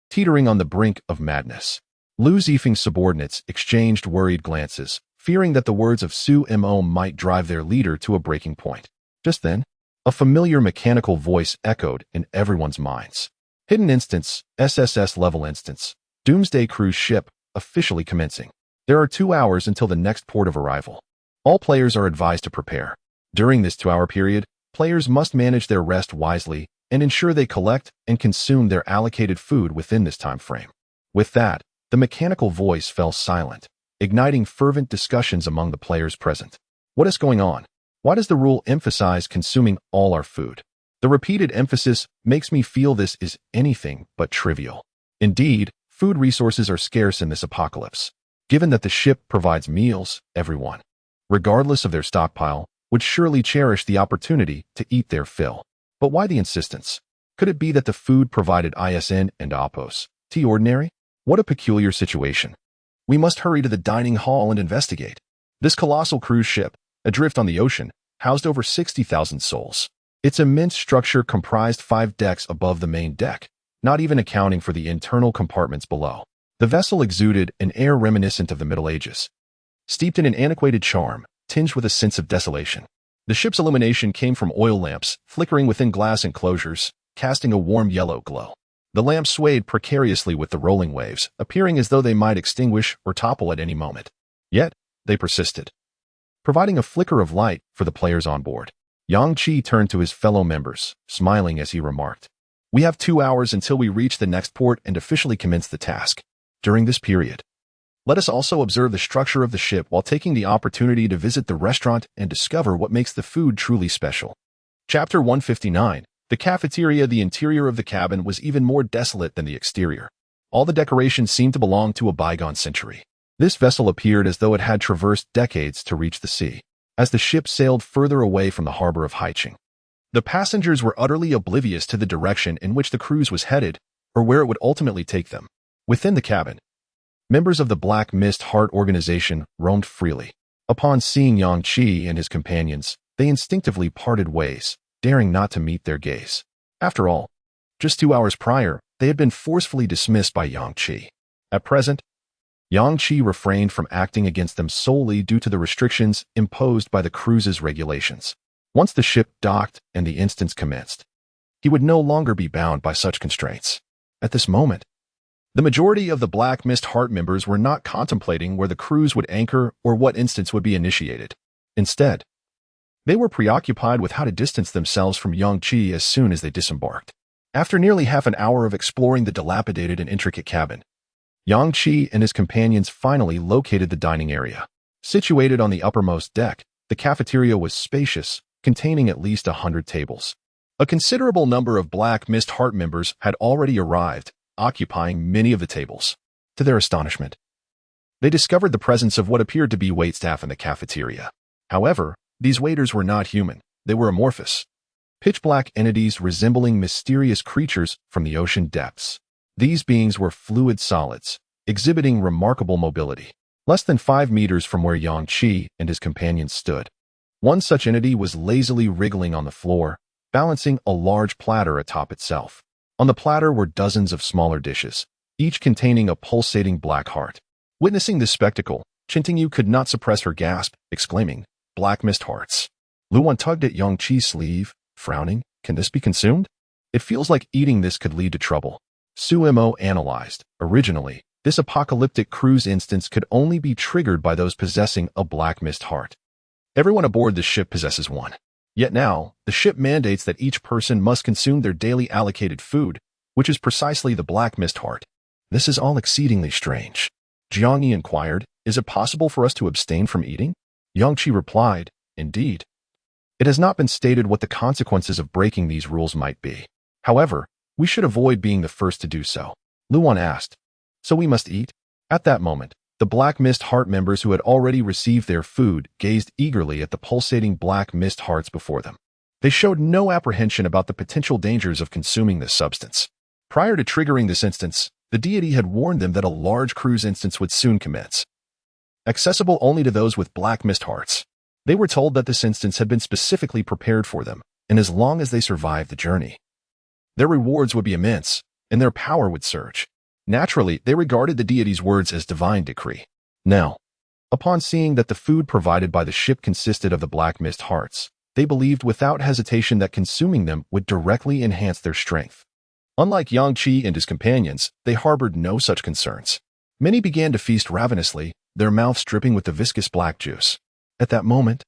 Speaker 1: Teetering on the brink of madness, Lu Zifeng's subordinates exchanged worried glances, fearing that the words of Sumo might drive their leader to a breaking point. Just then, a familiar mechanical voice echoed in everyone's minds. Hidden Instance, SSS-level instance, Doomsday cruise ship, officially commencing. There are 2 hours until the next port of arrival. All players are advised to prepare. During this 2-hour period, players must manage their rest wisely and ensure they collect and consume their allocated food within this time frame. With that, the mechanical voice fell silent, igniting fervent discussions among the players present. What is going on? Why does the rule emphasize consuming all our food? The repeated emphasis makes me feel this is anything but trivial. Indeed, food resources are scarce in this apocalypse. Given that the ship provides meals, everyone, regardless of their stockpile, would surely cherish the opportunity to eat their fill. But why the insistence? Could it be that the food provided ISN and Opos T ordinary? What a peculiar situation. We must hurry to the dining hall and investigate. This colossal cruise ship, adrift on the ocean, housed over 60,000 souls. Its immense structure comprised 5 decks above the main deck, not even accounting for the internal compartments below. The vessel exuded an air reminiscent of the Middle Ages, steeped in an antiquated charm, tinged with a sense of desolation. The ship's illumination came from oil lamps, flickering within glass enclosures, casting a warm yellow glow. The lamps swayed precariously with the rolling waves, appearing as though they might extinguish or topple at any moment. Yet, they persisted, providing a flicker of light for the players on board. Yang Qi turned to his fellow members, smiling as he remarked, "We have 2 hours until we reach the next port and officially commence the task. During this period, let us also observe the structure of the ship while taking the opportunity to visit the restaurant and discover what makes the food truly special." Chapter 159. The cafeteria. The interior of the cabin was even more desolate than the exterior. All the decorations seemed to belong to a bygone century. This vessel appeared as though it had traversed decades to reach the sea. As the ship sailed further away from the harbor of Haicheng, the passengers were utterly oblivious to the direction in which the cruise was headed or where it would ultimately take them. Within the cabin, members of the Black Mist Heart organization roamed freely. Upon seeing Yang Qi and his companions, they instinctively parted ways, daring not to meet their gaze. After all, just 2 hours prior, they had been forcefully dismissed by Yang Qi. At present, Yang Qi refrained from acting against them solely due to the restrictions imposed by the cruise's regulations. Once the ship docked and the instance commenced, he would no longer be bound by such constraints. At this moment, the majority of the Black Mist Heart members were not contemplating where the cruise would anchor or what instance would be initiated. Instead, they were preoccupied with how to distance themselves from Yang Qi as soon as they disembarked. After nearly half an hour of exploring the dilapidated and intricate cabin, Yang Qi and his companions finally located the dining area. Situated on the uppermost deck, the cafeteria was spacious, containing at least 100 tables. A considerable number of Black Mist Heart members had already arrived, occupying many of the tables. To their astonishment, they discovered the presence of what appeared to be waitstaff in the cafeteria. However, these waiters were not human. They were amorphous, pitch-black entities resembling mysterious creatures from the ocean depths. These beings were fluid solids, exhibiting remarkable mobility. Less than 5 meters from where Yang Qi and his companions stood, one such entity was lazily wriggling on the floor, balancing a large platter atop itself. On the platter were dozens of smaller dishes, each containing a pulsating black heart. Witnessing this spectacle, Chintingyu could not suppress her gasp, exclaiming, "Black Mist Hearts." Luan tugged at Yang Qi's sleeve, frowning. "Can this be consumed? It feels like eating this could lead to trouble." Sumo analyzed. Originally, this apocalyptic cruise instance could only be triggered by those possessing a Black Mist Heart. Everyone aboard the ship possesses one. Yet now, the ship mandates that each person must consume their daily allocated food, which is precisely the Black Mist Heart. This is all exceedingly strange. Jiang Yi inquired, "Is it possible for us to abstain from eating?" Yang Qi replied, "Indeed. It has not been stated what the consequences of breaking these rules might be. However, we should avoid being the first to do so." Luan asked, "So we must eat?" At that moment, The Black Mist Heart members who had already received their food gazed eagerly at the pulsating black mist hearts before them. They showed no apprehension about the potential dangers of consuming this substance. Prior to triggering this instance, the deity had warned them that a large cruise instance would soon commence, accessible only to those with black mist hearts. They were told that this instance had been specifically prepared for them, and as long as they survived the journey, their rewards would be immense, and their power would surge. Naturally, they regarded the deity's words as divine decree. Now, upon seeing that the food provided by the ship consisted of the black mist hearts, they believed without hesitation that consuming them would directly enhance their strength. Unlike Yang Qi and his companions, they harbored no such concerns. Many began to feast ravenously, their mouths dripping with the viscous black juice. At that moment,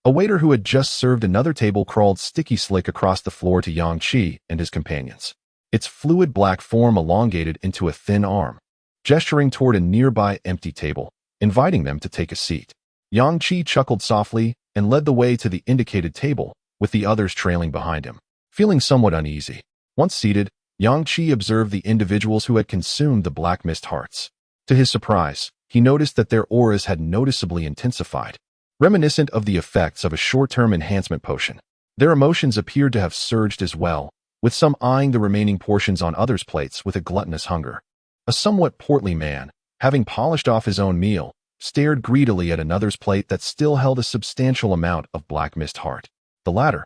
Speaker 1: a waiter who had just served another table crawled sticky slick across the floor to Yang Qi and his companions. Its fluid black form elongated into a thin arm, gesturing toward a nearby empty table, inviting them to take a seat. Yang Qi chuckled softly and led the way to the indicated table, with the others trailing behind him. Feeling somewhat uneasy, once seated, Yang Qi observed the individuals who had consumed the black mist hearts. To his surprise, he noticed that their auras had noticeably intensified, reminiscent of the effects of a short-term enhancement potion. Their emotions appeared to have surged as well, with some eyeing the remaining portions on others' plates with a gluttonous hunger. A somewhat portly man, having polished off his own meal, stared greedily at another's plate that still held a substantial amount of black mist heart. The latter,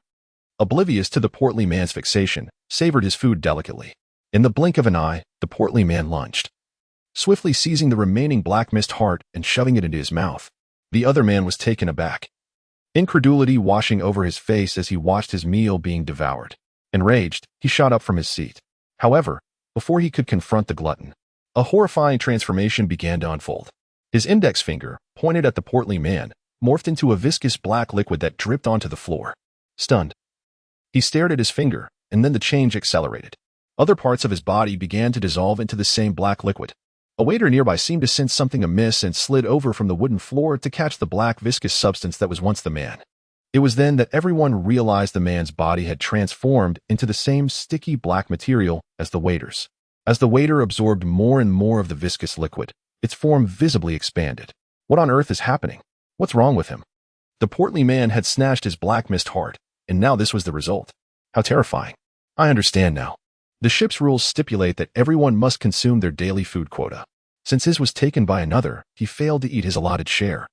Speaker 1: oblivious to the portly man's fixation, savored his food delicately. In the blink of an eye, the portly man lunged, swiftly seizing the remaining black mist heart and shoving it into his mouth. The other man was taken aback, incredulity washing over his face as he watched his meal being devoured. Enraged, he shot up from his seat. However, before he could confront the glutton, a horrifying transformation began to unfold. His index finger, pointed at the portly man, morphed into a viscous black liquid that dripped onto the floor. Stunned, he stared at his finger, and then the change accelerated. Other parts of his body began to dissolve into the same black liquid. A waiter nearby seemed to sense something amiss and slid over from the wooden floor to catch the black viscous substance that was once the man. It was then that everyone realized the man's body had transformed into the same sticky black material as the waiter's. As the waiter absorbed more and more of the viscous liquid, its form visibly expanded. What on earth is happening? What's wrong with him? The portly man had snatched his black mist heart, and now this was the result. How terrifying. I understand now. The ship's rules stipulate that everyone must consume their daily food quota. Since his was taken by another, he failed to eat his allotted share,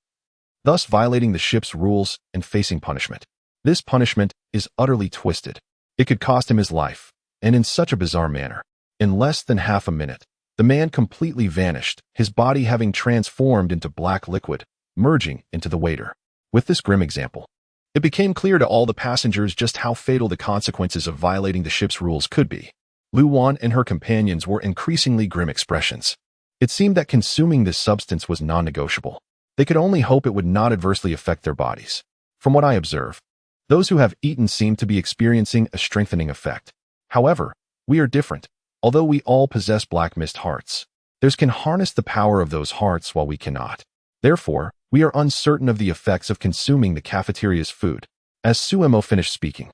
Speaker 1: thus violating the ship's rules and facing punishment. This punishment is utterly twisted. It could cost him his life, and in such a bizarre manner. In less than half a minute, the man completely vanished, his body having transformed into black liquid, merging into the waiter. With this grim example, it became clear to all the passengers just how fatal the consequences of violating the ship's rules could be. Lu Wan and her companions wore increasingly grim expressions. It seemed that consuming this substance was non-negotiable. They could only hope it would not adversely affect their bodies. From what I observe, those who have eaten seem to be experiencing a strengthening effect. However, we are different. Although we all possess black mist hearts, theirs can harness the power of those hearts while we cannot. Therefore, we are uncertain of the effects of consuming the cafeteria's food. As Suemo finished speaking,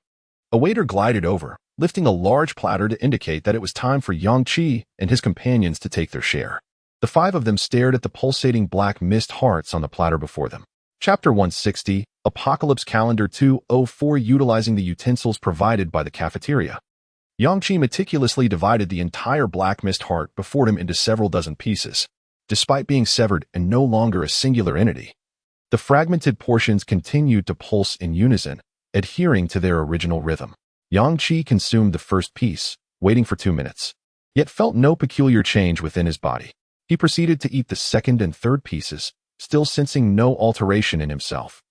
Speaker 1: a waiter glided over, lifting a large platter to indicate that it was time for Yang Qi and his companions to take their share. The five of them stared at the pulsating black mist hearts on the platter before them. Chapter 160, Apocalypse Calendar 204. Utilizing the utensils provided by the cafeteria, Yang Qi meticulously divided the entire black mist heart before him into several dozen pieces. Despite being severed and no longer a singular entity, the fragmented portions continued to pulse in unison, adhering to their original rhythm. Yang Qi consumed the first piece, waiting for 2 minutes, yet felt no peculiar change within his body. He proceeded to eat the second and third pieces, still sensing no alteration in himself.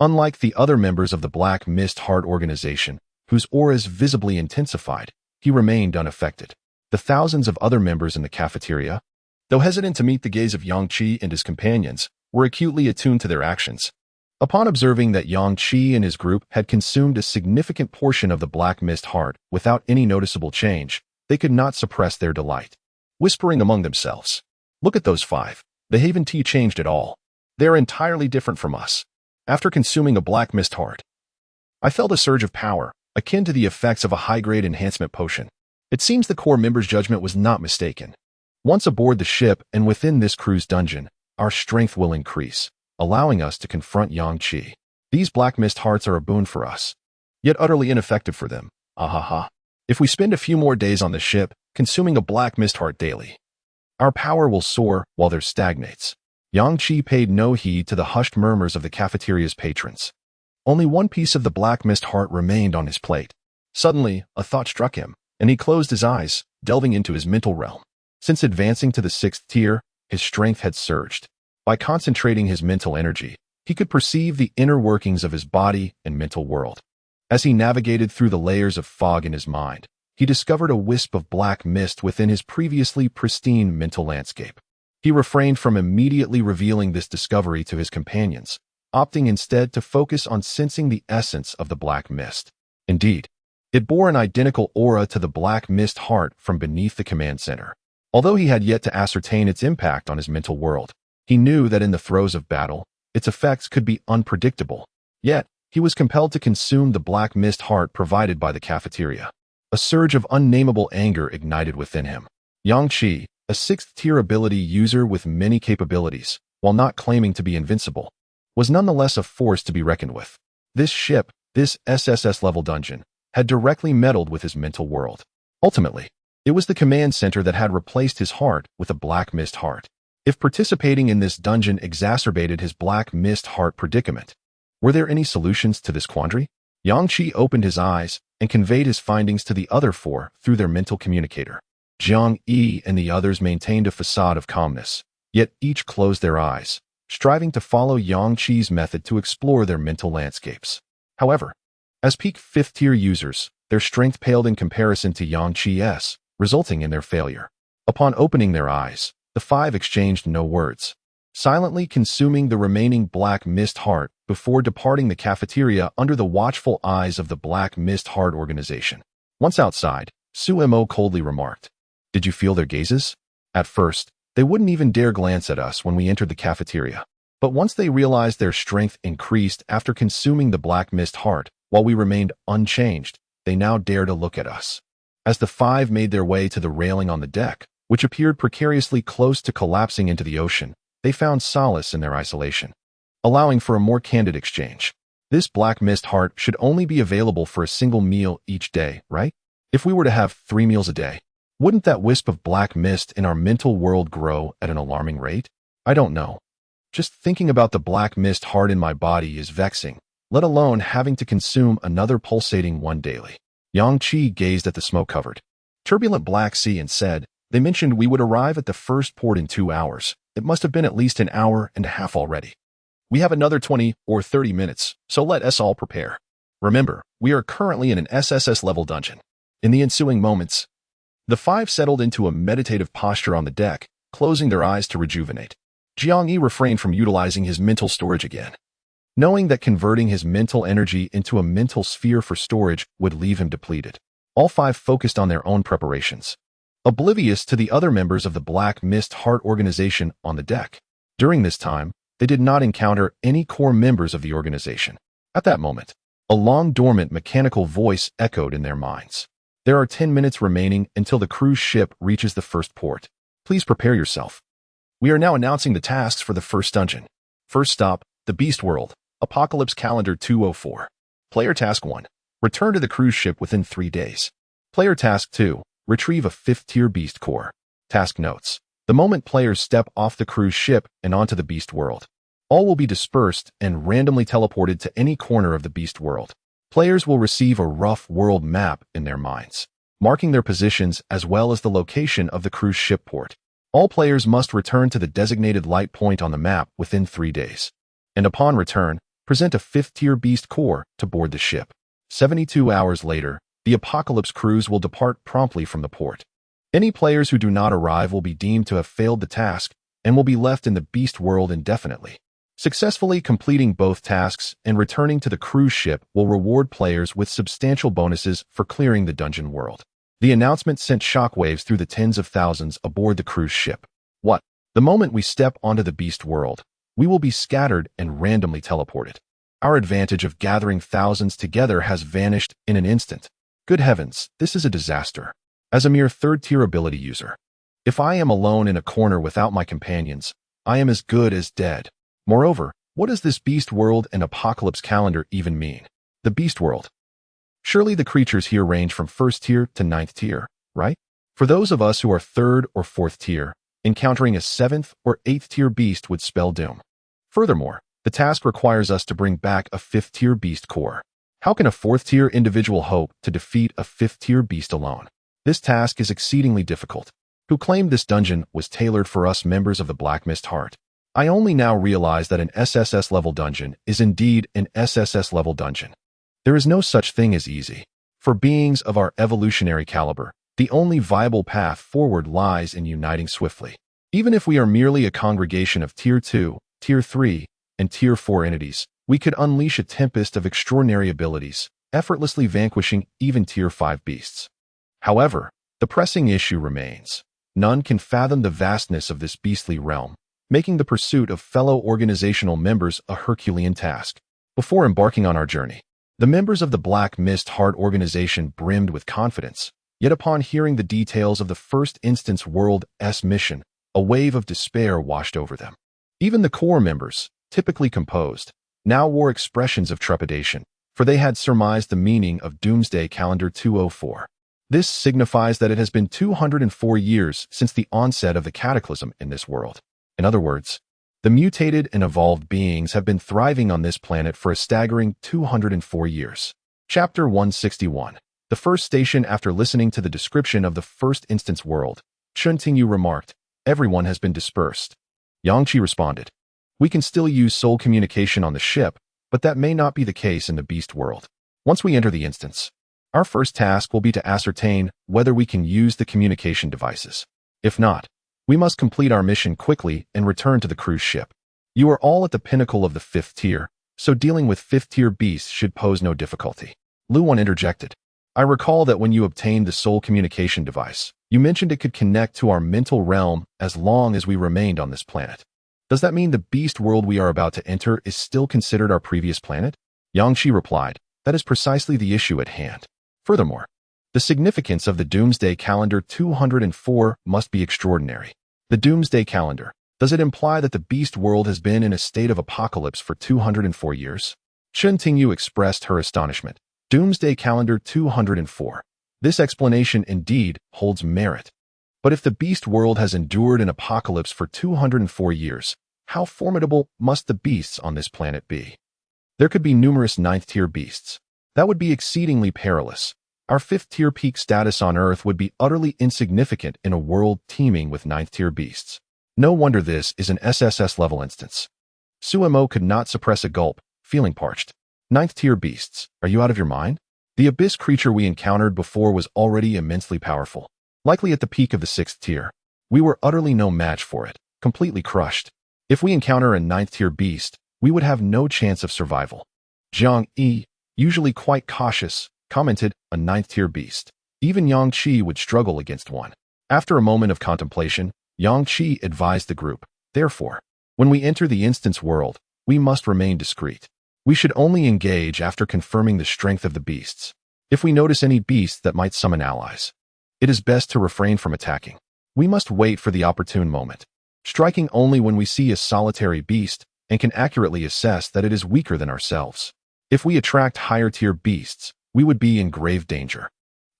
Speaker 1: Unlike the other members of the Black Mist Heart organization, whose auras visibly intensified, he remained unaffected. The thousands of other members in the cafeteria, though hesitant to meet the gaze of Yang Qi and his companions, were acutely attuned to their actions. Upon observing that Yang Qi and his group had consumed a significant portion of the Black Mist Heart without any noticeable change, they could not suppress their delight. Whispering among themselves, "Look at those five. They haven't changed at all. They are entirely different from us." After consuming a Black Mist Heart, I felt a surge of power, akin to the effects of a high-grade enhancement potion. It seems the core member's judgment was not mistaken. Once aboard the ship and within this crew's dungeon, our strength will increase, allowing us to confront Yang-Chi. These black mist hearts are a boon for us, yet utterly ineffective for them. Ahaha. If we spend a few more days on the ship, consuming a black mist heart daily, our power will soar while theirs stagnates. Yang-Chi paid no heed to the hushed murmurs of the cafeteria's patrons. Only one piece of the black mist heart remained on his plate. Suddenly, a thought struck him, and he closed his eyes, delving into his mental realm. Since advancing to the 6th tier, his strength had surged. By concentrating his mental energy, he could perceive the inner workings of his body and mental world. As he navigated through the layers of fog in his mind, he discovered a wisp of black mist within his previously pristine mental landscape. He refrained from immediately revealing this discovery to his companions, opting instead to focus on sensing the essence of the black mist. Indeed, it bore an identical aura to the black mist heart from beneath the command center. Although he had yet to ascertain its impact on his mental world, he knew that in the throes of battle, its effects could be unpredictable. Yet, he was compelled to consume the black mist heart provided by the cafeteria. A surge of unnamable anger ignited within him. Yang-Chi, a 6th tier ability user with many capabilities, while not claiming to be invincible, was nonetheless a force to be reckoned with. This ship, this SSS-level dungeon, had directly meddled with his mental world. Ultimately, it was the command center that had replaced his heart with a black mist heart. If participating in this dungeon exacerbated his black mist heart predicament, were there any solutions to this quandary? Yang-Chi opened his eyes and conveyed his findings to the other 4 through their mental communicator. Jiang-Yi and the others maintained a facade of calmness, yet each closed their eyes, striving to follow Yang-Chi's method to explore their mental landscapes. However, as peak 5th tier users, their strength paled in comparison to Yang-Chi's, resulting in their failure. Upon opening their eyes, the 5 exchanged no words, silently consuming the remaining black mist heart before departing the cafeteria under the watchful eyes of the Black Mist Heart organization. Once outside, Su-Mo coldly remarked, "Did you feel their gazes? At first, they wouldn't even dare glance at us when we entered the cafeteria. But once they realized their strength increased after consuming the black mist heart, while we remained unchanged, they now dare to look at us." As the 5 made their way to the railing on the deck, which appeared precariously close to collapsing into the ocean, they found solace in their isolation, allowing for a more candid exchange. This black mist heart should only be available for a single meal each day, right? If we were to have 3 meals a day, wouldn't that wisp of black mist in our mental world grow at an alarming rate? I don't know. Just thinking about the black mist heart in my body is vexing, let alone having to consume another pulsating one daily. Yang-Chi gazed at the smoke-covered, turbulent Black Sea and said, "They mentioned we would arrive at the first port in 2 hours. It must have been at least an hour and a half already. We have another 20 or 30 minutes, so let us all prepare. Remember, we are currently in an SSS-level dungeon." In the ensuing moments, the 5 settled into a meditative posture on the deck, closing their eyes to rejuvenate. Jiang-Yi refrained from utilizing his mental storage again, knowing that converting his mental energy into a mental sphere for storage would leave him depleted. All 5 focused on their own preparations, oblivious to the other members of the Black Mist Heart organization on the deck. During this time, they did not encounter any core members of the organization. At that moment, a long-dormant mechanical voice echoed in their minds. "There are 10 minutes remaining until the cruise ship reaches the first port. Please prepare yourself. We are now announcing the tasks for the first dungeon. First stop, the Beast World, Apocalypse Calendar 204. Player Task 1. Return to the cruise ship within 3 days. Player Task 2. Retrieve a 5th-tier beast core. Task notes. The moment players step off the cruise ship and onto the Beast World, all will be dispersed and randomly teleported to any corner of the Beast World. Players will receive a rough world map in their minds, marking their positions as well as the location of the cruise ship port. All players must return to the designated light point on the map within 3 days, and upon return, present a 5th-tier beast core to board the ship. 72 hours later, the Apocalypse cruise will depart promptly from the port. Any players who do not arrive will be deemed to have failed the task and will be left in the Beast World indefinitely. Successfully completing both tasks and returning to the cruise ship will reward players with substantial bonuses for clearing the dungeon world. The announcement sent shockwaves through the tens of thousands aboard the cruise ship. What? The moment we step onto the Beast World, we will be scattered and randomly teleported. Our advantage of gathering thousands together has vanished in an instant. Good heavens, this is a disaster. As a mere 3rd-tier ability user, if I am alone in a corner without my companions, I am as good as dead. Moreover, what does this beast world and apocalypse calendar even mean? The beast world. Surely the creatures here range from 1st tier to 9th tier, right? For those of us who are 3rd or 4th tier, encountering a 7th or 8th tier beast would spell doom. Furthermore, the task requires us to bring back a 5th tier beast core. How can a 4th tier individual hope to defeat a 5th tier beast alone? This task is exceedingly difficult. Who claimed this dungeon was tailored for us members of the Black Mist Heart? I only now realize that an SSS level dungeon is indeed an SSS level dungeon. There is no such thing as easy. For beings of our evolutionary caliber, the only viable path forward lies in uniting swiftly. Even if we are merely a congregation of Tier 2, Tier 3, and Tier 4 entities, we could unleash a tempest of extraordinary abilities, effortlessly vanquishing even Tier 5 beasts. However, the pressing issue remains. None can fathom the vastness of this beastly realm, making the pursuit of fellow organizational members a Herculean task. Before embarking on our journey, the members of the Black Mist Heart organization brimmed with confidence, yet upon hearing the details of the First Instance World's mission, a wave of despair washed over them. Even the core members, typically composed, now wore expressions of trepidation, for they had surmised the meaning of Doomsday Calendar 204. This signifies that it has been 204 years since the onset of the cataclysm in this world. In other words, the mutated and evolved beings have been thriving on this planet for a staggering 204 years. Chapter 161. The first station. After listening to the description of the First Instance world, Chun Tingyu remarked, "Everyone has been dispersed." Yangqi responded, "We can still use soul communication on the ship, but that may not be the case in the beast world. Once we enter the instance, our first task will be to ascertain whether we can use the communication devices. If not, we must complete our mission quickly and return to the cruise ship. You are all at the pinnacle of the 5th tier, so dealing with 5th tier beasts should pose no difficulty." Luan interjected, "I recall that when you obtained the soul communication device, you mentioned it could connect to our mental realm as long as we remained on this planet. Does that mean the beast world we are about to enter is still considered our previous planet?" Yangqi replied, "That is precisely the issue at hand. Furthermore, the significance of the Doomsday Calendar 204 must be extraordinary. The Doomsday Calendar, does it imply that the beast world has been in a state of apocalypse for 204 years? Chun Tingyu expressed her astonishment. Doomsday Calendar 204. This explanation indeed holds merit. But if the beast world has endured an apocalypse for 204 years, how formidable must the beasts on this planet be? There could be numerous 9th tier beasts. That would be exceedingly perilous. Our 5th tier peak status on Earth would be utterly insignificant in a world teeming with 9th tier beasts. No wonder this is an SSS level instance. Suemo could not suppress a gulp, feeling parched. 9th tier beasts, are you out of your mind? The abyss creature we encountered before was already immensely powerful. Likely at the peak of the 6th tier. We were utterly no match for it, completely crushed. If we encounter a 9th tier beast, we would have no chance of survival. Zhang Yi, usually quite cautious, commented, "A 9th tier beast. Even Yangqi would struggle against one." After a moment of contemplation, Yangqi advised the group, "Therefore, when we enter the instance world, we must remain discreet. We should only engage after confirming the strength of the beasts. If we notice any beasts that might summon allies, it is best to refrain from attacking. We must wait for the opportune moment, striking only when we see a solitary beast and can accurately assess that it is weaker than ourselves. If we attract higher tier beasts, we would be in grave danger.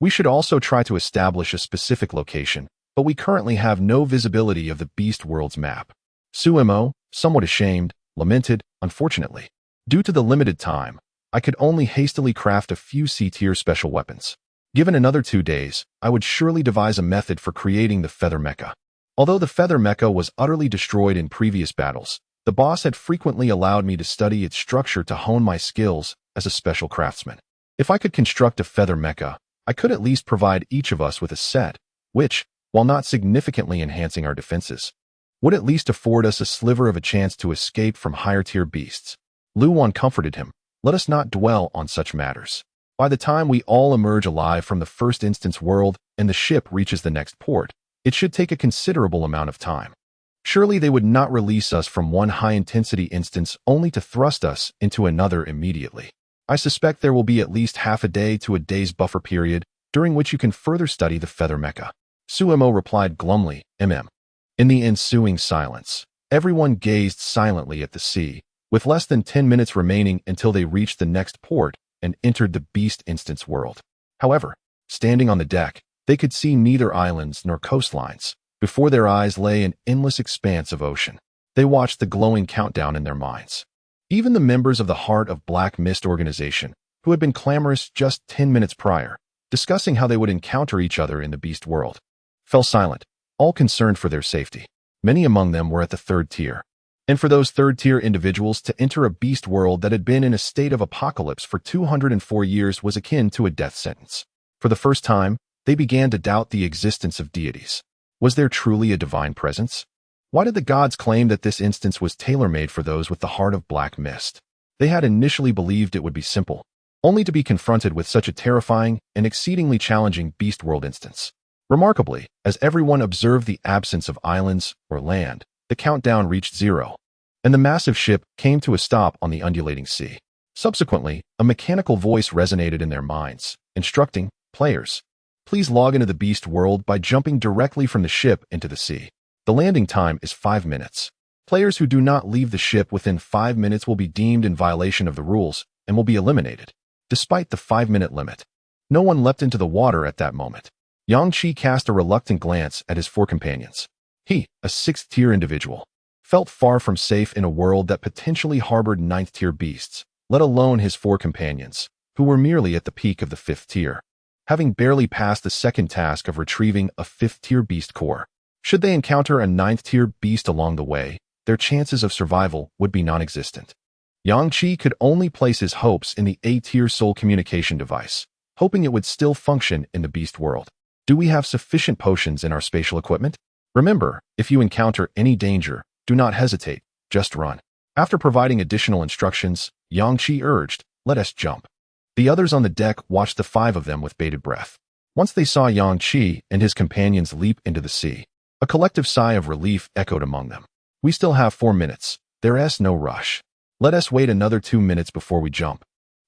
Speaker 1: We should also try to establish a specific location, but we currently have no visibility of the beast world's map." Suemo, somewhat ashamed, lamented, "Unfortunately, due to the limited time, I could only hastily craft a few C-tier special weapons. Given another 2 days, I would surely devise a method for creating the feather mecha." Although the feather mecha was utterly destroyed in previous battles, the boss had frequently allowed me to study its structure to hone my skills as a special craftsman. If I could construct a feather mecha, I could at least provide each of us with a set, which, while not significantly enhancing our defenses, would at least afford us a sliver of a chance to escape from higher-tier beasts. Luan comforted him, "Let us not dwell on such matters. By the time we all emerge alive from the First Instance world and the ship reaches the next port, it should take a considerable amount of time. Surely they would not release us from one high-intensity instance only to thrust us into another immediately. I suspect there will be at least half a day to a day's buffer period, during which you can further study the feather mecha." Suemo replied glumly, "Mm." In the ensuing silence, Everyone gazed silently at the sea, with less than 10 minutes remaining until they reached the next port and entered the Beast Instance world. However, standing on the deck, they could see neither islands nor coastlines. Before their eyes lay an endless expanse of ocean. They watched the glowing countdown in their minds. Even the members of the Heart of Black Mist organization, who had been clamorous just 10 minutes prior, discussing how they would encounter each other in the beast world, fell silent, all concerned for their safety. Many among them were at the third tier. And for those third-tier individuals to enter a beast world that had been in a state of apocalypse for 204 years was akin to a death sentence. For the first time, they began to doubt the existence of deities. Was there truly a divine presence? Why did the gods claim that this instance was tailor-made for those with the Heart of Black Mist? They had initially believed it would be simple, only to be confronted with such a terrifying and exceedingly challenging beast world instance. Remarkably, as everyone observed the absence of islands or land, the countdown reached 0, and the massive ship came to a stop on the undulating sea. Subsequently, a mechanical voice resonated in their minds, instructing players, "Please log into the beast world by jumping directly from the ship into the sea. The landing time is 5 minutes. Players who do not leave the ship within 5 minutes will be deemed in violation of the rules and will be eliminated." Despite the 5-minute limit, no one leapt into the water at that moment. Yang Qi cast a reluctant glance at his 4 companions. He, a 6th-tier individual, felt far from safe in a world that potentially harbored 9th-tier beasts, let alone his 4 companions, who were merely at the peak of the 5th tier, having barely passed the second task of retrieving a 5th-tier beast core. Should they encounter a 9th-tier beast along the way, their chances of survival would be non-existent. Yang Qi could only place his hopes in the A-tier soul communication device, hoping it would still function in the beast world. Do we have sufficient potions in our spatial equipment? Remember, if you encounter any danger, do not hesitate, just run. After providing additional instructions, Yang Qi urged, "Let us jump." The others on the deck watched the 5 of them with bated breath. Once they saw Yang Qi and his companions leap into the sea, a collective sigh of relief echoed among them. "We still have 4 minutes. There's no rush. Let us wait another 2 minutes before we jump,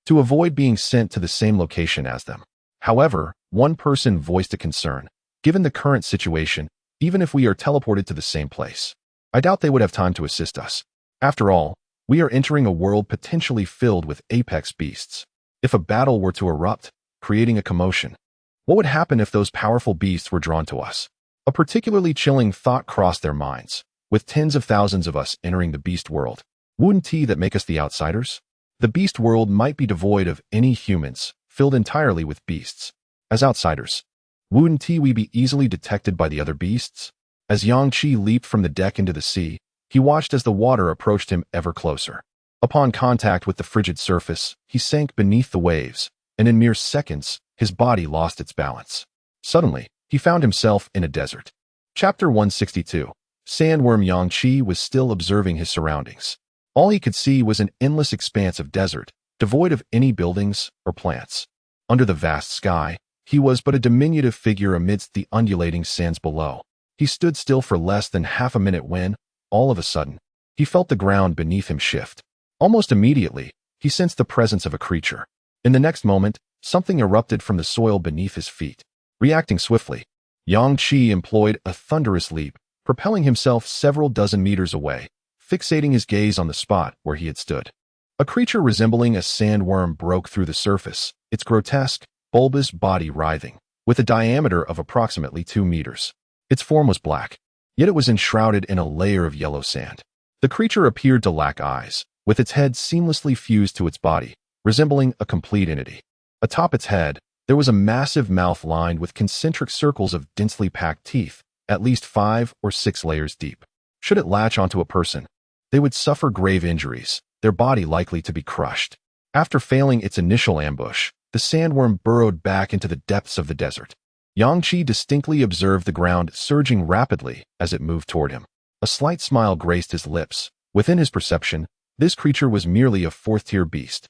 Speaker 1: to avoid being sent to the same location as them." However, one person voiced a concern. "Given the current situation, even if we are teleported to the same place, I doubt they would have time to assist us. After all, we are entering a world potentially filled with apex beasts. If a battle were to erupt, creating a commotion, what would happen if those powerful beasts were drawn to us?" A particularly chilling thought crossed their minds. With tens of thousands of us entering the beast world, wouldn't that make us the outsiders? The beast world might be devoid of any humans, filled entirely with beasts. As outsiders, wouldn't we be easily detected by the other beasts? As Yang Qi leaped from the deck into the sea, he watched as the water approached him ever closer. Upon contact with the frigid surface, he sank beneath the waves, and in mere seconds, his body lost its balance. Suddenly, he found himself in a desert. Chapter 162. Sandworm. Yang Qi was still observing his surroundings. All he could see was an endless expanse of desert, devoid of any buildings or plants. Under the vast sky, he was but a diminutive figure amidst the undulating sands below. He stood still for less than half a minute when, all of a sudden, he felt the ground beneath him shift. Almost immediately, he sensed the presence of a creature. In the next moment, something erupted from the soil beneath his feet. Reacting swiftly, Yang Qi employed a thunderous leap, propelling himself several dozen meters away, fixating his gaze on the spot where he had stood. A creature resembling a sandworm broke through the surface, its grotesque, bulbous body writhing, with a diameter of approximately 2 meters. Its form was black, yet it was enshrouded in a layer of yellow sand. The creature appeared to lack eyes, with its head seamlessly fused to its body, resembling a complete entity. Atop its head, there was a massive mouth lined with concentric circles of densely packed teeth, at least 5 or 6 layers deep. Should it latch onto a person, they would suffer grave injuries, their body likely to be crushed. After failing its initial ambush, the sandworm burrowed back into the depths of the desert. Yang Qi distinctly observed the ground surging rapidly as it moved toward him. A slight smile graced his lips. Within his perception, this creature was merely a 4th-tier beast.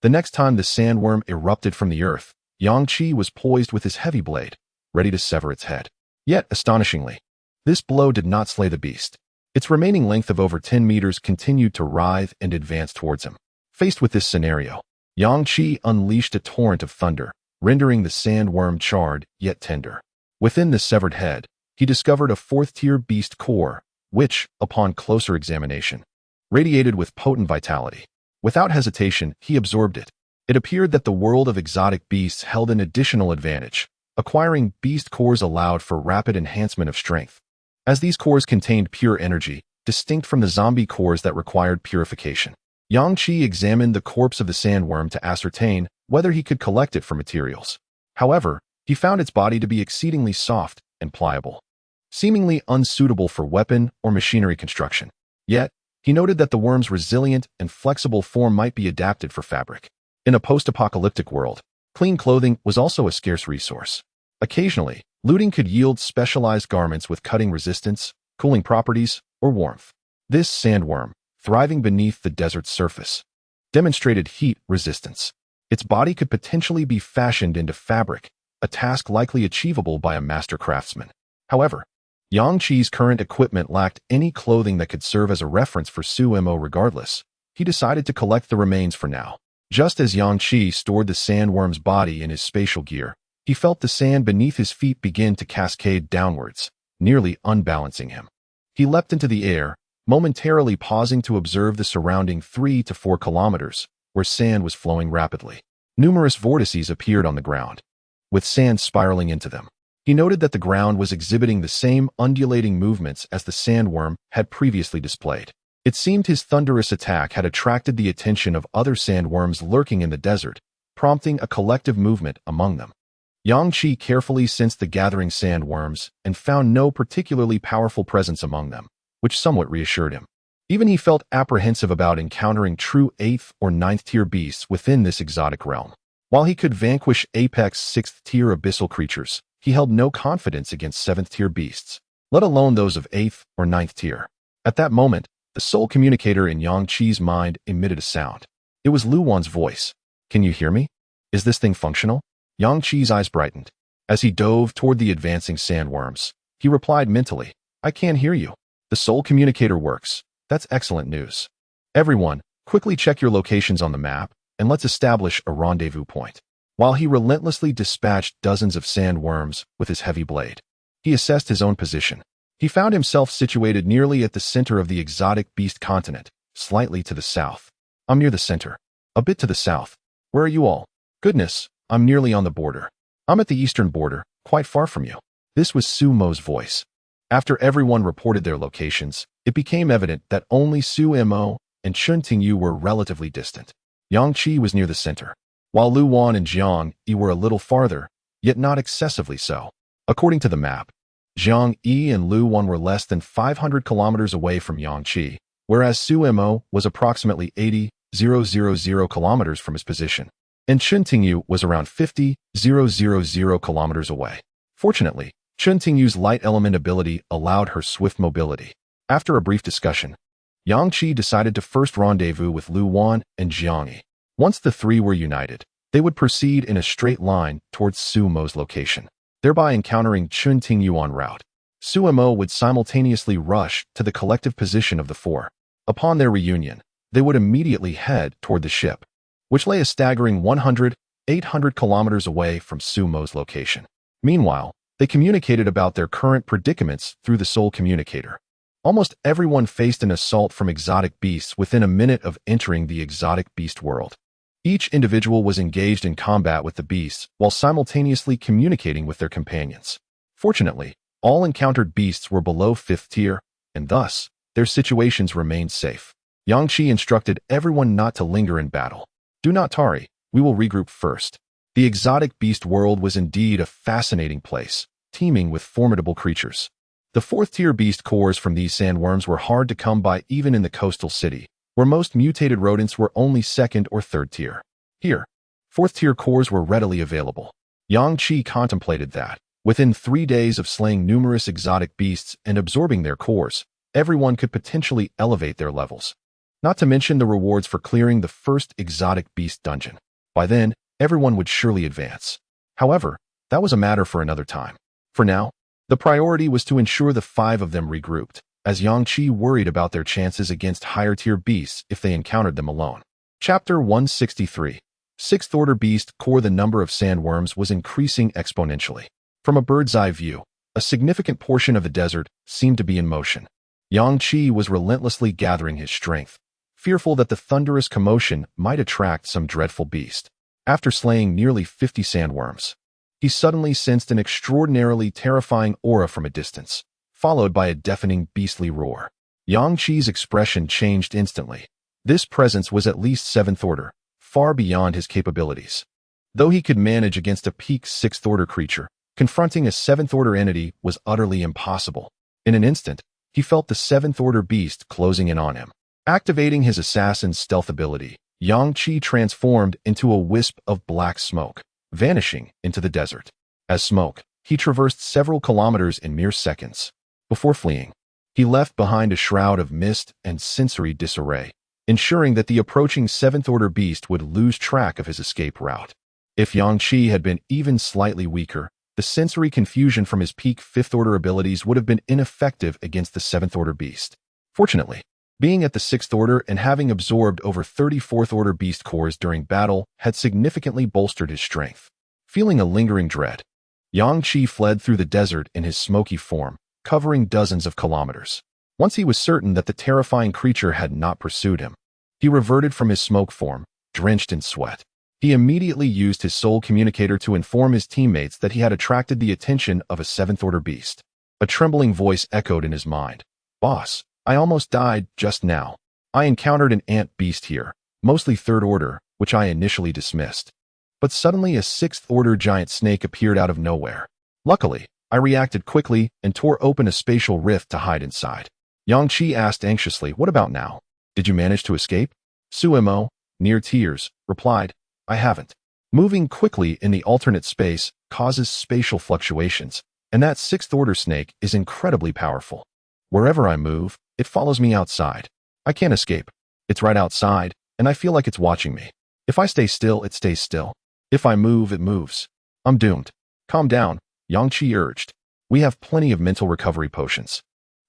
Speaker 1: The next time the sandworm erupted from the earth, Yang Qi was poised with his heavy blade, ready to sever its head. Yet, astonishingly, this blow did not slay the beast. Its remaining length of over 10 meters continued to writhe and advance towards him. Faced with this scenario, Yang Qi unleashed a torrent of thunder, rendering the sandworm charred yet tender. Within the severed head, he discovered a 4th-tier beast core, which, upon closer examination, radiated with potent vitality. Without hesitation, he absorbed it. It appeared that the world of exotic beasts held an additional advantage. Acquiring beast cores allowed for rapid enhancement of strength, as these cores contained pure energy, distinct from the zombie cores that required purification. Yang Qi examined the corpse of the sandworm to ascertain whether he could collect it for materials. However, he found its body to be exceedingly soft and pliable, seemingly unsuitable for weapon or machinery construction. Yet, he noted that the worm's resilient and flexible form might be adapted for fabric. In a post-apocalyptic world, clean clothing was also a scarce resource. Occasionally, looting could yield specialized garments with cutting resistance, cooling properties, or warmth. This sandworm, thriving beneath the desert's surface, demonstrated heat resistance. Its body could potentially be fashioned into fabric, a task likely achievable by a master craftsman. However, Yang Qi's current equipment lacked any clothing that could serve as a reference for Su Mo. Regardless, he decided to collect the remains for now. Just as Yang Qi stored the sandworm's body in his spatial gear, he felt the sand beneath his feet begin to cascade downwards, nearly unbalancing him. He leapt into the air, momentarily pausing to observe the surrounding 3 to 4 kilometers, where sand was flowing rapidly. Numerous vortices appeared on the ground, with sand spiraling into them. He noted that the ground was exhibiting the same undulating movements as the sandworm had previously displayed. It seemed his thunderous attack had attracted the attention of other sandworms lurking in the desert, prompting a collective movement among them. Yang Qi carefully sensed the gathering sandworms and found no particularly powerful presence among them, which somewhat reassured him. Even he felt apprehensive about encountering true 8th or 9th tier beasts within this exotic realm. While he could vanquish apex 6th tier abyssal creatures, he held no confidence against 7th tier beasts, let alone those of 8th or 9th tier. At that moment, the soul communicator in Yang Qi's mind emitted a sound. It was Lu Wan's voice. "Can you hear me? Is this thing functional?" Yang Qi's eyes brightened. As he dove toward the advancing sandworms, he replied mentally, "I can't hear you. The soul communicator works. That's excellent news. Everyone, quickly check your locations on the map, and let's establish a rendezvous point." While he relentlessly dispatched dozens of sandworms with his heavy blade, he assessed his own position. He found himself situated nearly at the center of the exotic beast continent, slightly to the south. "I'm near the center. A bit to the south. Where are you all?" "Goodness, I'm nearly on the border. I'm at the eastern border, quite far from you." This was Su Mo's voice. After everyone reported their locations, it became evident that only Su Mo and Chun Tingyu were relatively distant. Yang Qi was near the center, while Lu Wan and Jiang Yi were a little farther, yet not excessively so. According to the map, Jiang Yi and Lu Wan were less than 500 kilometers away from Yang Qi, whereas Su Mo was approximately 80,000 kilometers from his position, and Chun Tingyu was around 50,000 kilometers away. Fortunately, Chun Tingyu's light element ability allowed her swift mobility. After a brief discussion, Yang Qi decided to first rendezvous with Lu Wan and Jiang Yi. Once the 3 were united, they would proceed in a straight line towards Su Mo's location, thereby encountering Chun Tingyu en route. Su Mo would simultaneously rush to the collective position of the 4. Upon their reunion, they would immediately head toward the ship, which lay a staggering 800 kilometers away from Su Mo's location. Meanwhile, they communicated about their current predicaments through the soul communicator. Almost everyone faced an assault from exotic beasts within a minute of entering the exotic beast world. Each individual was engaged in combat with the beasts while simultaneously communicating with their companions. Fortunately, all encountered beasts were below 5th tier, and thus, their situations remained safe. Yang Qi instructed everyone not to linger in battle. "Do not tarry, we will regroup first." The exotic beast world was indeed a fascinating place, teeming with formidable creatures. The 4th tier beast cores from these sandworms were hard to come by even in the coastal city, where most mutated rodents were only 2nd or 3rd tier. Here, 4th tier cores were readily available. Yang Qi contemplated that, within 3 days of slaying numerous exotic beasts and absorbing their cores, everyone could potentially elevate their levels. Not to mention the rewards for clearing the first exotic beast dungeon. By then, everyone would surely advance. However, that was a matter for another time. For now, the priority was to ensure the 5 of them regrouped, as Yang Qi worried about their chances against higher-tier beasts if they encountered them alone. Chapter 163. 6th Order Beast Core. The number of sandworms was increasing exponentially. From a bird's-eye view, a significant portion of the desert seemed to be in motion. Yang Qi was relentlessly gathering his strength, fearful that the thunderous commotion might attract some dreadful beast. After slaying nearly 50 sandworms, he suddenly sensed an extraordinarily terrifying aura from a distance, followed by a deafening beastly roar. Yang Qi's expression changed instantly. This presence was at least 7th order, far beyond his capabilities. Though he could manage against a peak 6th order creature, confronting a 7th order entity was utterly impossible. In an instant, he felt the 7th order beast closing in on him. Activating his assassin's stealth ability, Yang Qi transformed into a wisp of black smoke, vanishing into the desert. As smoke, he traversed several kilometers in mere seconds. Before fleeing, he left behind a shroud of mist and sensory disarray, ensuring that the approaching 7th order beast would lose track of his escape route. If Yang Qi had been even slightly weaker, the sensory confusion from his peak 5th order abilities would have been ineffective against the 7th order beast. Fortunately, being at the 6th order and having absorbed over 34th order beast cores during battle had significantly bolstered his strength. Feeling a lingering dread, Yang Qi fled through the desert in his smoky form, covering dozens of kilometers. Once he was certain that the terrifying creature had not pursued him, he reverted from his smoke form, drenched in sweat. He immediately used his soul communicator to inform his teammates that he had attracted the attention of a 7th order beast. A trembling voice echoed in his mind. "Boss, I almost died just now. I encountered an ant beast here, mostly 3rd order, which I initially dismissed. But suddenly a 6th order giant snake appeared out of nowhere. Luckily, I reacted quickly and tore open a spatial rift to hide inside." Yang Qi asked anxiously, "What about now? Did you manage to escape?" Suemo, near tears, replied, "I haven't. Moving quickly in the alternate space causes spatial fluctuations, and that 6th order snake is incredibly powerful. Wherever I move, it follows me outside. I can't escape. It's right outside, and I feel like it's watching me. If I stay still, it stays still. If I move, it moves. I'm doomed." "Calm down," Yang Qi urged. "We have plenty of mental recovery potions.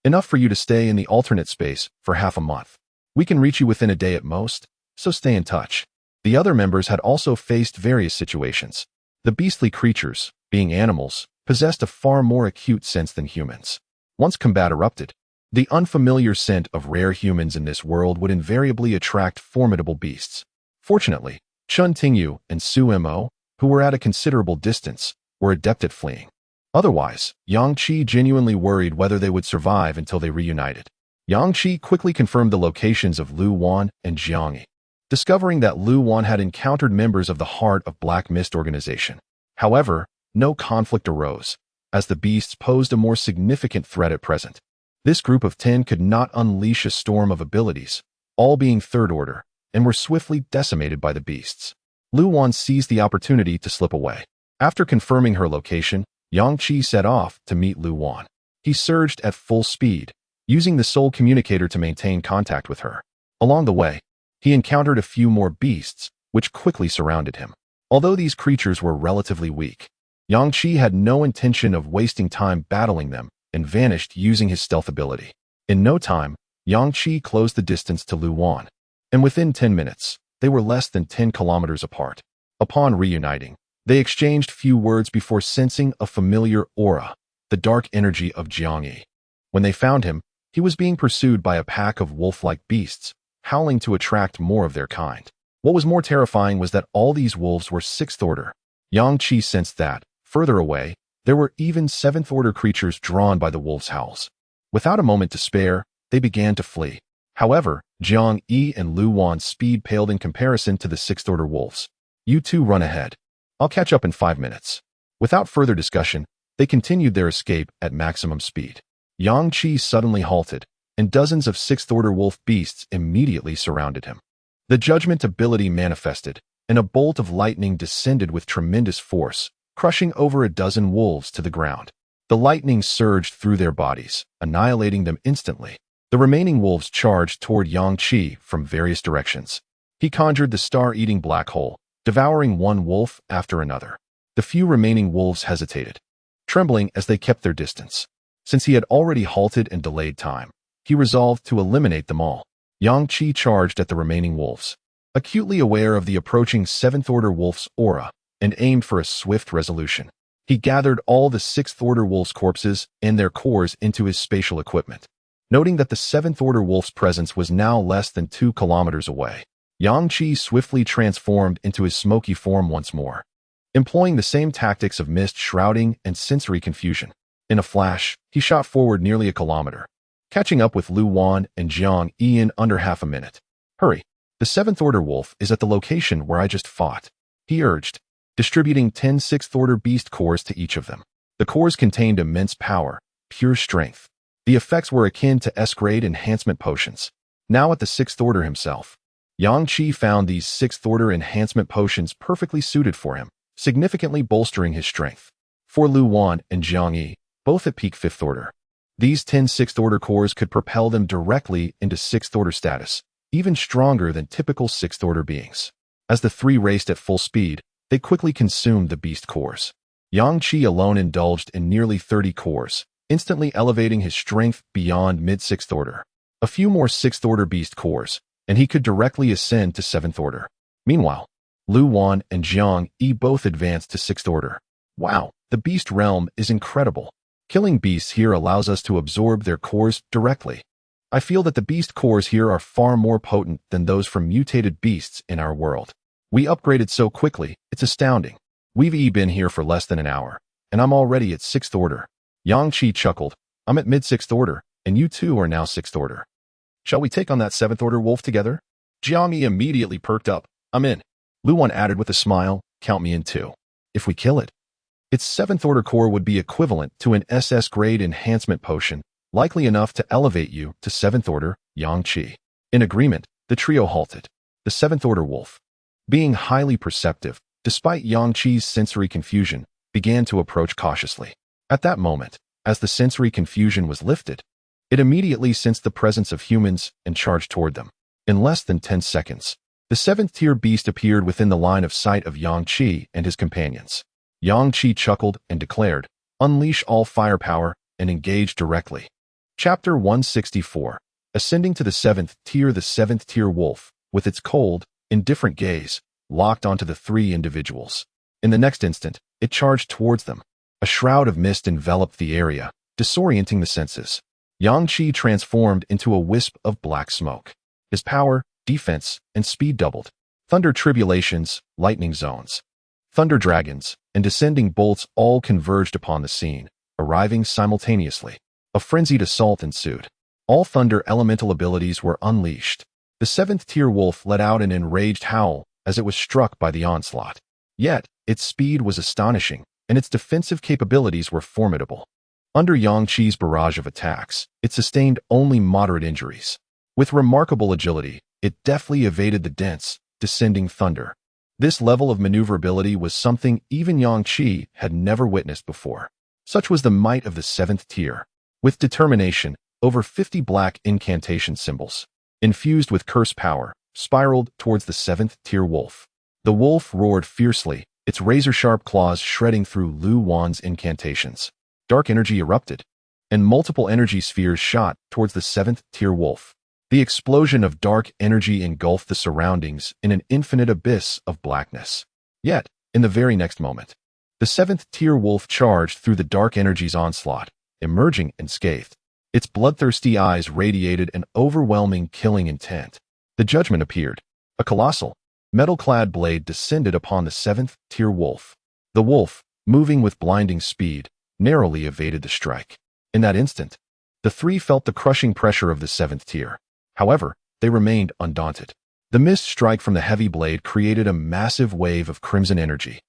Speaker 1: Enough for you to stay in the alternate space for half a month. We can reach you within a day at most, so stay in touch." The other members had also faced various situations. The beastly creatures, being animals, possessed a far more acute sense than humans. Once combat erupted, the unfamiliar scent of rare humans in this world would invariably attract formidable beasts. Fortunately, Chun Tingyu and Suemo, who were at a considerable distance, were adept at fleeing. Otherwise, Yang Qi genuinely worried whether they would survive until they reunited. Yang Qi quickly confirmed the locations of Lu Wan and Jiangyi, discovering that Lu Wan had encountered members of the Heart of Black Mist organization. However, no conflict arose, as the beasts posed a more significant threat at present. This group of 10 could not unleash a storm of abilities, all being 3rd order, and were swiftly decimated by the beasts. Lu Wan seized the opportunity to slip away. After confirming her location, Yang Qi set off to meet Lu Wan. He surged at full speed, using the soul communicator to maintain contact with her. Along the way, he encountered a few more beasts, which quickly surrounded him. Although these creatures were relatively weak, Yang Qi had no intention of wasting time battling them and vanished using his stealth ability. In no time, Yang Qi closed the distance to Lu Wan, and within 10 minutes, they were less than 10 kilometers apart. Upon reuniting, they exchanged few words before sensing a familiar aura, the dark energy of Jiangyi. When they found him, he was being pursued by a pack of wolf-like beasts, howling to attract more of their kind. What was more terrifying was that all these wolves were 6th order. Yang Qi sensed that, further away, there were even 7th order creatures drawn by the wolves' howls. Without a moment to spare, they began to flee. However, Jiang Yi and Lu Wan's speed paled in comparison to the 6th order wolves. "You two run ahead. I'll catch up in 5 minutes." Without further discussion, they continued their escape at maximum speed. Yang Qi suddenly halted, and dozens of 6th order wolf beasts immediately surrounded him. The judgment ability manifested, and a bolt of lightning descended with tremendous force, crushing over a dozen wolves to the ground. The lightning surged through their bodies, annihilating them instantly. The remaining wolves charged toward Yang Qi from various directions. He conjured the star-eating black hole, devouring one wolf after another. The few remaining wolves hesitated, trembling as they kept their distance. Since he had already halted and delayed time, he resolved to eliminate them all. Yang Qi charged at the remaining wolves, acutely aware of the approaching 7th order wolf's aura, and aimed for a swift resolution. He gathered all the 6th order wolves' corpses and their cores into his spatial equipment. Noting that the Seventh Order wolf's presence was now less than 2 kilometers away, Yang Qi swiftly transformed into his smoky form once more, employing the same tactics of mist shrouding and sensory confusion. In a flash, he shot forward nearly a kilometer, catching up with Lu Wan and Jiang Yi in under half a minute. Hurry! The Seventh Order wolf is at the location where I just fought, he urged, distributing 10 Sixth Order beast cores to each of them. The cores contained immense power, pure strength. The effects were akin to S-grade enhancement potions. Now at the Sixth Order himself, Yang Qi found these Sixth Order enhancement potions perfectly suited for him, significantly bolstering his strength. For Lu Wan and Jiang Yi, both at peak Fifth Order, these 10 Sixth Order cores could propel them directly into Sixth Order status, even stronger than typical Sixth Order beings. As the three raced at full speed, they quickly consumed the beast cores. Yang Qi alone indulged in nearly 30 cores, instantly elevating his strength beyond mid-Sixth Order. A few more Sixth Order beast cores, and he could directly ascend to Seventh Order. Meanwhile, Lu Wan and Jiang Yi both advanced to Sixth Order. Wow, the beast realm is incredible. Killing beasts here allows us to absorb their cores directly. I feel that the beast cores here are far more potent than those from mutated beasts in our world. We upgraded so quickly, it's astounding. We've been here for less than an hour, and I'm already at Sixth Order. Yang Qi chuckled. I'm at mid-Sixth Order, and you too are now Sixth Order. Shall we take on that Seventh Order wolf together? Jiang Yi immediately perked up. I'm in. Lu Wan added with a smile, count me in too. If we kill it. Its Seventh Order core would be equivalent to an SS-grade enhancement potion, likely enough to elevate you to Seventh Order, Yang Qi. In agreement, the trio halted. The Seventh Order wolf, being highly perceptive, despite Yang Qi's sensory confusion, began to approach cautiously. At that moment, as the sensory confusion was lifted, it immediately sensed the presence of humans and charged toward them. In less than 10 seconds, the seventh-tier beast appeared within the line of sight of Yang Qi and his companions. Yang Qi chuckled and declared, unleash all firepower and engage directly. Chapter 164. Ascending to the seventh tier. The seventh-tier wolf, with its cold, indifferent gaze, locked onto the three individuals. In the next instant, it charged towards them. A shroud of mist enveloped the area, disorienting the senses. Yang Qi transformed into a wisp of black smoke. His power, defense, and speed doubled. Thunder tribulations, lightning zones, thunder dragons, and descending bolts all converged upon the scene, arriving simultaneously. A frenzied assault ensued. All thunder elemental abilities were unleashed. The seventh-tier wolf let out an enraged howl as it was struck by the onslaught. Yet, its speed was astonishing, and its defensive capabilities were formidable. Under Yang Qi's barrage of attacks, it sustained only moderate injuries. With remarkable agility, it deftly evaded the dense, descending thunder. This level of maneuverability was something even Yang Qi had never witnessed before. Such was the might of the seventh tier. With determination, over 50 black incantation symbols, infused with curse power, spiraled towards the seventh-tier wolf. The wolf roared fiercely, its razor-sharp claws shredding through Lu Wan's incantations. Dark energy erupted, and multiple energy spheres shot towards the seventh-tier wolf. The explosion of dark energy engulfed the surroundings in an infinite abyss of blackness. Yet, in the very next moment, the seventh-tier wolf charged through the dark energy's onslaught, emerging unscathed. Its bloodthirsty eyes radiated an overwhelming killing intent. The judgment appeared. A colossal, metal-clad blade descended upon the seventh-tier wolf. The wolf, moving with blinding speed, narrowly evaded the strike. In that instant, the three felt the crushing pressure of the seventh tier. However, they remained undaunted. The mist strike from the heavy blade created a massive wave of crimson energy,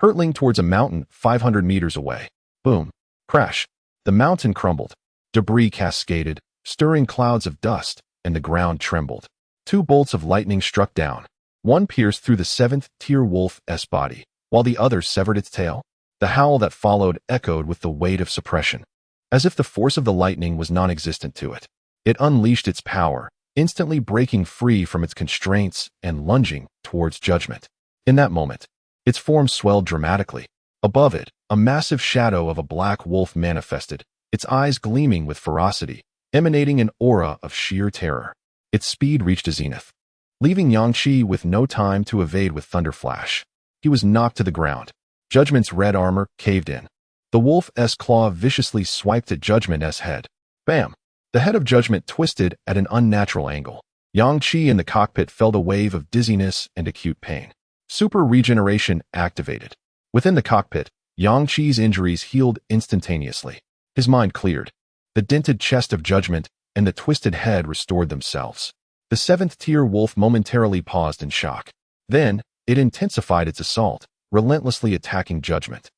Speaker 1: hurtling towards a mountain 500 meters away. Boom! Crash! The mountain crumbled. Debris cascaded, stirring clouds of dust, and the ground trembled. Two bolts of lightning struck down. One pierced through the seventh-tier wolf's body, while the other severed its tail. The howl that followed echoed with the weight of suppression. As if the force of the lightning was non-existent to it, it unleashed its power, instantly breaking free from its constraints and lunging towards judgment. In that moment, its form swelled dramatically. Above it, a massive shadow of a black wolf manifested, its eyes gleaming with ferocity, emanating an aura of sheer terror. Its speed reached a zenith, leaving Yang Qi with no time to evade with thunder flash. He was knocked to the ground. Judgment's red armor caved in. The wolf's claw viciously swiped at Judgment's head. Bam! The head of Judgment twisted at an unnatural angle. Yang Qi in the cockpit felt a wave of dizziness and acute pain. Super regeneration activated. Within the cockpit, Yang Qi's injuries healed instantaneously. His mind cleared. The dented chest of Judgment and the twisted head restored themselves. The seventh-tier wolf momentarily paused in shock. Then, it intensified its assault, relentlessly attacking Judgment,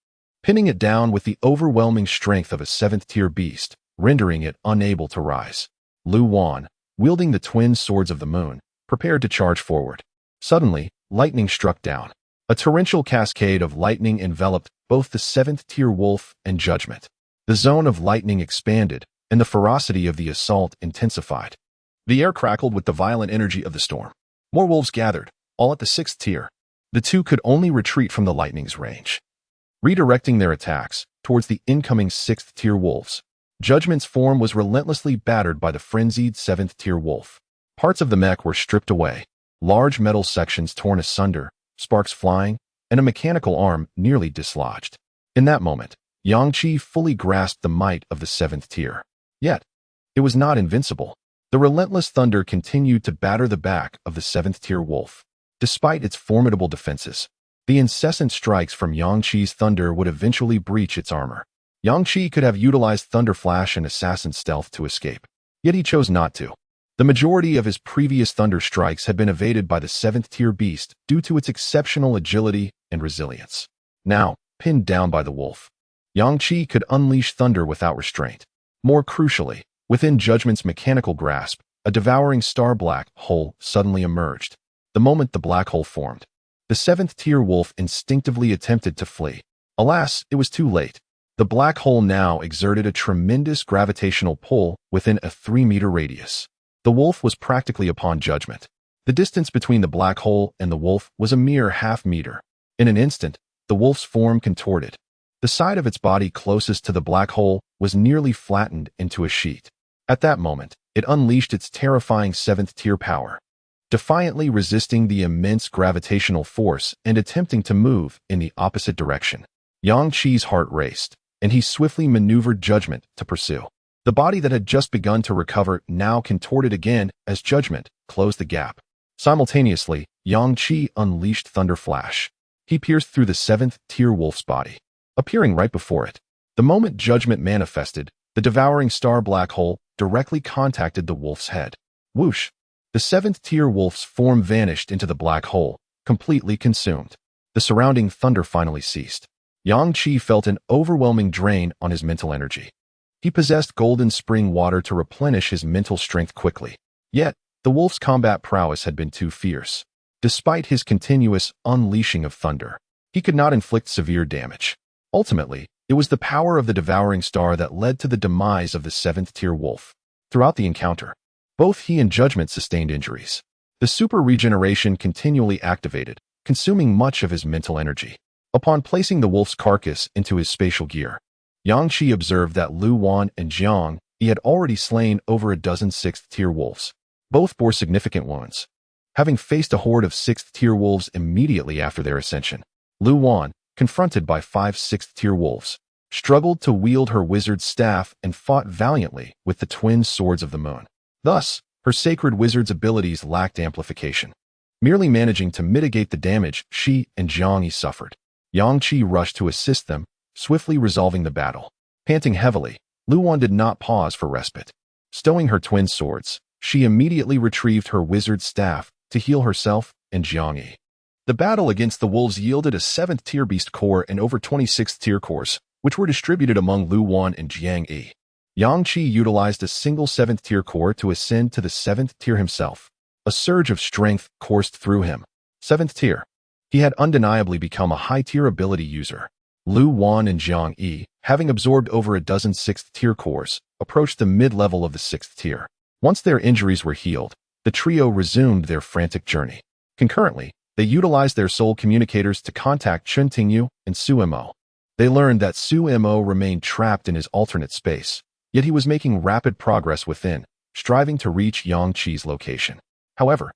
Speaker 1: pinning it down with the overwhelming strength of a seventh-tier beast, rendering it unable to rise. Lu Wan, wielding the twin swords of the moon, prepared to charge forward. Suddenly, lightning struck down. A torrential cascade of lightning enveloped both the seventh-tier wolf and Judgment. The zone of lightning expanded, and the ferocity of the assault intensified. The air crackled with the violent energy of the storm. More wolves gathered, all at the sixth tier. The two could only retreat from the lightning's range, redirecting their attacks towards the incoming sixth-tier wolves. Judgment's form was relentlessly battered by the frenzied seventh-tier wolf. Parts of the mech were stripped away, large metal sections torn asunder, sparks flying, and a mechanical arm nearly dislodged. In that moment, Yang Qi fully grasped the might of the seventh tier. Yet, it was not invincible. The relentless thunder continued to batter the back of the seventh-tier wolf. Despite its formidable defenses, the incessant strikes from Yang Qi's thunder would eventually breach its armor. Yang Qi could have utilized Thunder Flash and Assassin Stealth to escape, yet he chose not to. The majority of his previous thunder strikes had been evaded by the seventh-tier beast due to its exceptional agility and resilience. Now, pinned down by the wolf, Yang Qi could unleash thunder without restraint. More crucially, within Judgment's mechanical grasp, a devouring star black hole suddenly emerged. The moment the black hole formed, the seventh-tier wolf instinctively attempted to flee. Alas, it was too late. The black hole now exerted a tremendous gravitational pull within a 3-meter radius. The wolf was practically upon Judgment. The distance between the black hole and the wolf was a mere half-meter. In an instant, the wolf's form contorted. The side of its body closest to the black hole was nearly flattened into a sheet. At that moment, it unleashed its terrifying seventh-tier power, defiantly resisting the immense gravitational force and attempting to move in the opposite direction. Yang Qi's heart raced, and he swiftly maneuvered Judgment to pursue. The body that had just begun to recover now contorted again as Judgment closed the gap. Simultaneously, Yang Qi unleashed Thunder Flash. He pierced through the seventh-tier wolf's body, appearing right before it. The moment Judgment manifested, the devouring star black hole directly contacted the wolf's head. Whoosh! The seventh-tier wolf's form vanished into the black hole, completely consumed. The surrounding thunder finally ceased. Yang Qi felt an overwhelming drain on his mental energy. He possessed golden spring water to replenish his mental strength quickly. Yet, the wolf's combat prowess had been too fierce. Despite his continuous unleashing of thunder, he could not inflict severe damage. Ultimately, it was the power of the devouring star that led to the demise of the seventh-tier wolf. Throughout the encounter, both he and Judgment sustained injuries. The super regeneration continually activated, consuming much of his mental energy. Upon placing the wolf's carcass into his spatial gear, Yang Qi observed that Lu Wan and Jiang Yi had already slain over a dozen sixth-tier wolves. Both bore significant wounds. Having faced a horde of sixth-tier wolves immediately after their ascension, Lu Wan, confronted by 5 sixth-tier wolves, struggled to wield her wizard's staff and fought valiantly with the twin swords of the moon. Thus, her sacred wizard's abilities lacked amplification, merely managing to mitigate the damage she and Jiang Yi suffered. Yang Qi rushed to assist them, swiftly resolving the battle. Panting heavily, Lu Wan did not pause for respite. Stowing her twin swords, she immediately retrieved her wizard's staff to heal herself and Jiang Yi. The battle against the wolves yielded a 7th-tier beast core and over 26th-tier cores, which were distributed among Lu Wan and Jiang Yi. Yang Qi utilized a single 7th-tier core to ascend to the 7th tier himself. A surge of strength coursed through him. 7th tier. He had undeniably become a high-tier ability user. Lu Wan and Jiang Yi, having absorbed over a dozen 6th-tier cores, approached the mid-level of the 6th tier. Once their injuries were healed, the trio resumed their frantic journey. Concurrently, they utilized their soul communicators to contact Chun Tingyu and Su Mo. They learned that Su Mo remained trapped in his alternate space, yet he was making rapid progress within, striving to reach Yang Qi's location. However,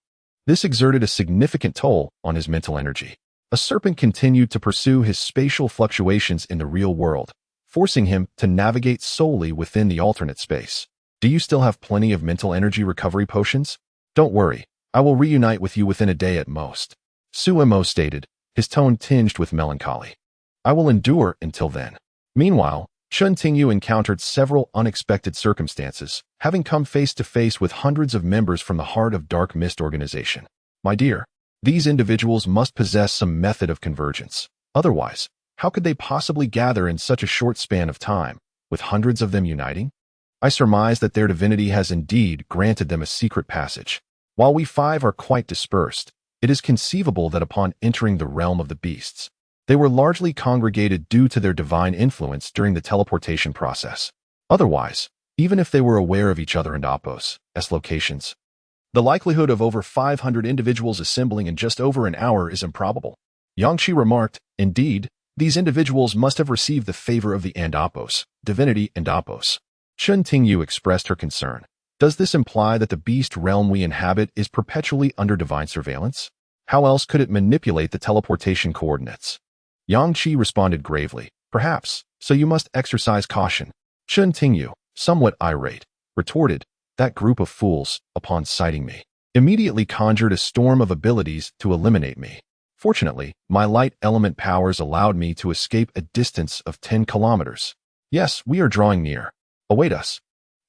Speaker 1: this exerted a significant toll on his mental energy. A serpent continued to pursue his spatial fluctuations in the real world, forcing him to navigate solely within the alternate space. Do you still have plenty of mental energy recovery potions? Don't worry, I will reunite with you within a day at most. Suemo stated, his tone tinged with melancholy. I will endure until then. Meanwhile, Chun Tingyu encountered several unexpected circumstances, having come face to face with hundreds of members from the Heart of Dark Mist organization. My dear, these individuals must possess some method of convergence. Otherwise, how could they possibly gather in such a short span of time, with hundreds of them uniting? I surmise that their divinity has indeed granted them a secret passage. While we five are quite dispersed, it is conceivable that upon entering the realm of the beasts, they were largely congregated due to their divine influence during the teleportation process. Otherwise, even if they were aware of each other and Apos' locations, the likelihood of over 500 individuals assembling in just over an hour is improbable. Yangshi remarked, indeed, these individuals must have received the favor of the Andapos, divinity Andapos. Chun Tingyu expressed her concern. Does this imply that the beast realm we inhabit is perpetually under divine surveillance? How else could it manipulate the teleportation coordinates? Yang Qi responded gravely, perhaps, so you must exercise caution. Chun Tingyu, somewhat irate, retorted, that group of fools, upon sighting me, immediately conjured a storm of abilities to eliminate me. Fortunately, my light element powers allowed me to escape a distance of 10 kilometers. Yes, we are drawing near. Await us.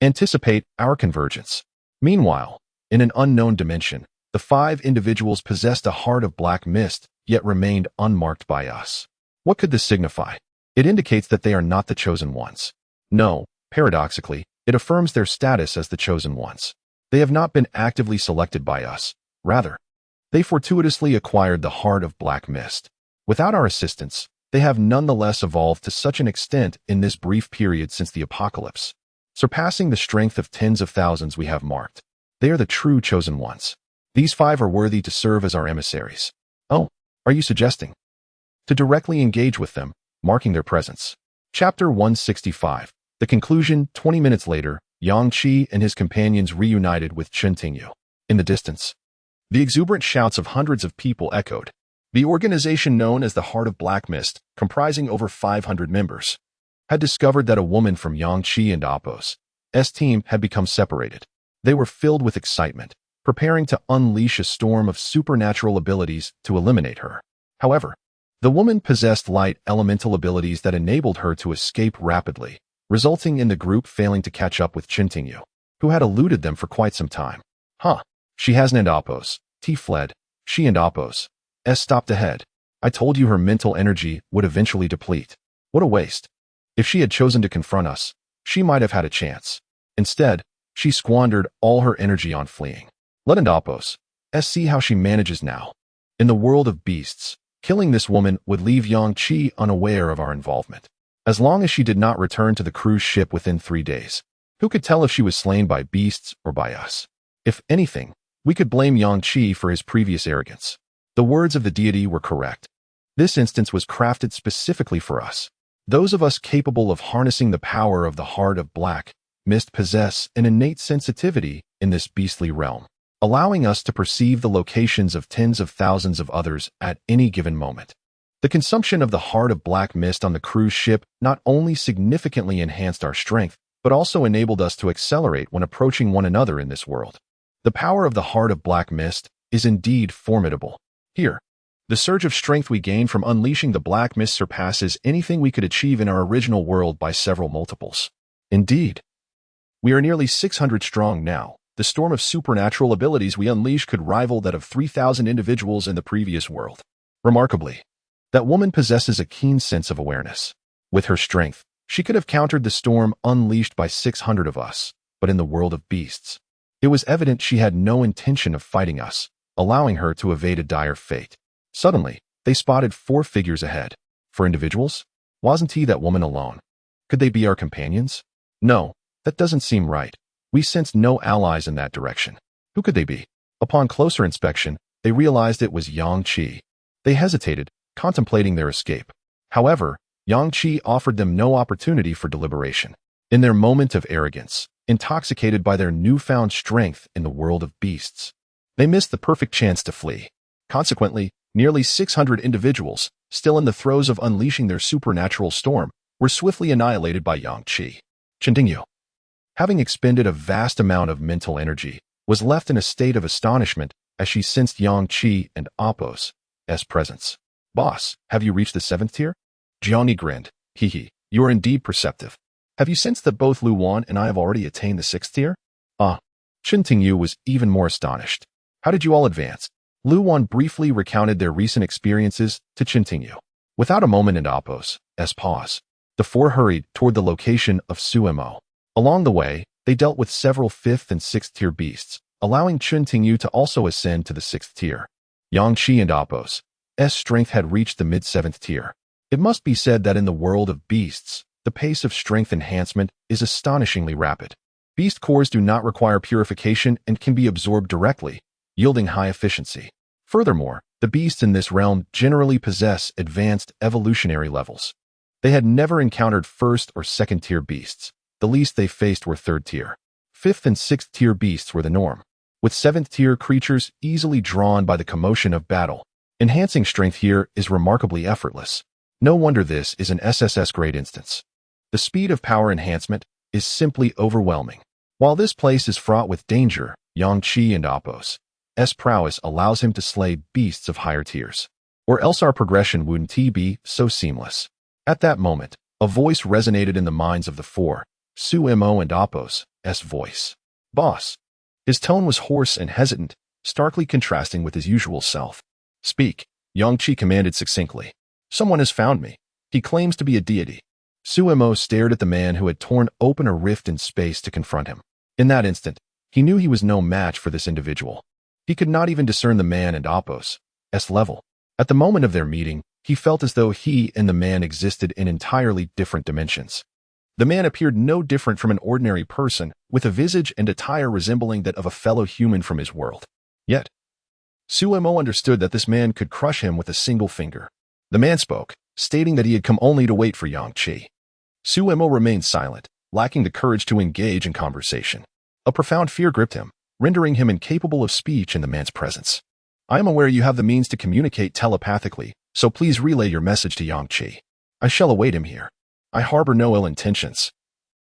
Speaker 1: Anticipate our convergence. Meanwhile, in an unknown dimension, the 5 individuals possessed a heart of black mist, yet remained unmarked by us. What could this signify? It indicates that they are not the chosen ones. No, paradoxically, it affirms their status as the chosen ones. They have not been actively selected by us. Rather, they fortuitously acquired the heart of black mist. Without our assistance, they have nonetheless evolved to such an extent in this brief period since the apocalypse, surpassing the strength of tens of thousands we have marked. They are the true chosen ones. These 5 are worthy to serve as our emissaries. Oh, are you suggesting? To directly engage with them, marking their presence. Chapter 165. The conclusion. 20 minutes later, Yang Qi and his companions reunited with Chun Tingyu. In the distance, the exuberant shouts of hundreds of people echoed. The organization known as the Heart of Black Mist, comprising over 500 members, had discovered that a woman from Yang Qi and Apos' team had become separated. They were filled with excitement, preparing to unleash a storm of supernatural abilities to eliminate her. However, the woman possessed light elemental abilities that enabled her to escape rapidly, resulting in the group failing to catch up with Chun Tingyu, who had eluded them for quite some time. She hasn't, and Apos' fled. She and Apos' stopped ahead. I told you her mental energy would eventually deplete. What a waste. If she had chosen to confront us, she might have had a chance. Instead, she squandered all her energy on fleeing. Let Apos' see how she manages now. In the world of beasts, killing this woman would leave Yang Qi unaware of our involvement. As long as she did not return to the cruise ship within 3 days, who could tell if she was slain by beasts or by us? If anything, we could blame Yang Qi for his previous arrogance. The words of the deity were correct. This instance was crafted specifically for us. Those of us capable of harnessing the power of the Heart of Black Mist possess an innate sensitivity in this beastly realm, allowing us to perceive the locations of tens of thousands of others at any given moment. The consumption of the Heart of Black Mist on the cruise ship not only significantly enhanced our strength, but also enabled us to accelerate when approaching one another in this world. The power of the Heart of Black Mist is indeed formidable. Here, the surge of strength we gain from unleashing the Black Mist surpasses anything we could achieve in our original world by several multiples. Indeed, we are nearly 600 strong now. The storm of supernatural abilities we unleash could rival that of 3,000 individuals in the previous world. Remarkably, that woman possesses a keen sense of awareness. With her strength, she could have countered the storm unleashed by 600 of us, but in the world of beasts, it was evident she had no intention of fighting us, allowing her to evade a dire fate. Suddenly, they spotted 4 figures ahead. For individuals? Wasn't he that woman alone? Could they be our companions? No, that doesn't seem right. We sensed no allies in that direction. Who could they be? Upon closer inspection, they realized it was Yang Qi. They hesitated, contemplating their escape. However, Yang Qi offered them no opportunity for deliberation. In their moment of arrogance, intoxicated by their newfound strength in the world of beasts, they missed the perfect chance to flee. Consequently, nearly 600 individuals, still in the throes of unleashing their supernatural storm, were swiftly annihilated by Yang Qi. Chun Tingyu. having expended a vast amount of mental energy, was left in a state of astonishment as she sensed Yang Qi and Apos' presence. Boss, have you reached the 7th tier? Jiangyi grinned. Hee, you are indeed perceptive. Have you sensed that both Lu Wan and I have already attained the 6th tier? Chen Tingyu was even more astonished. How did you all advance? Lu Wan briefly recounted their recent experiences to Chen Tingyu. Without a moment in Apos' pause, the four hurried toward the location of Suemo. Along the way, they dealt with several 5th and 6th tier beasts, allowing Chen Tingyu to also ascend to the 6th tier. Yang Qi and Apos' strength had reached the mid-7th tier. It must be said that in the world of beasts, the pace of strength enhancement is astonishingly rapid. Beast cores do not require purification and can be absorbed directly, yielding high efficiency. Furthermore, the beasts in this realm generally possess advanced evolutionary levels. They had never encountered 1st or 2nd tier beasts. The least they faced were 3rd tier. 5th and 6th tier beasts were the norm, with 7th tier creatures easily drawn by the commotion of battle. Enhancing strength here is remarkably effortless. No wonder this is an SSS grade instance. The speed of power enhancement is simply overwhelming. While this place is fraught with danger, Yang Qi and Apos' prowess allows him to slay beasts of higher tiers. Or else our progression wouldn't be so seamless. At that moment, a voice resonated in the minds of the four, Suemo and Apos' voice. Boss. His tone was hoarse and hesitant, starkly contrasting with his usual self. Speak, Yang Qi commanded succinctly. Someone has found me. He claims to be a deity. Suemo stared at the man who had torn open a rift in space to confront him. In that instant, he knew he was no match for this individual. He could not even discern the man and Apos' level. At the moment of their meeting, he felt as though he and the man existed in entirely different dimensions. The man appeared no different from an ordinary person, with a visage and attire resembling that of a fellow human from his world. Yet, Suemo understood that this man could crush him with a single finger. The man spoke, stating that he had come only to wait for Yang Qi. Suemo remained silent, lacking the courage to engage in conversation. A profound fear gripped him, rendering him incapable of speech in the man's presence. I am aware you have the means to communicate telepathically, so please relay your message to Yang Qi. I shall await him here. I harbor no ill intentions.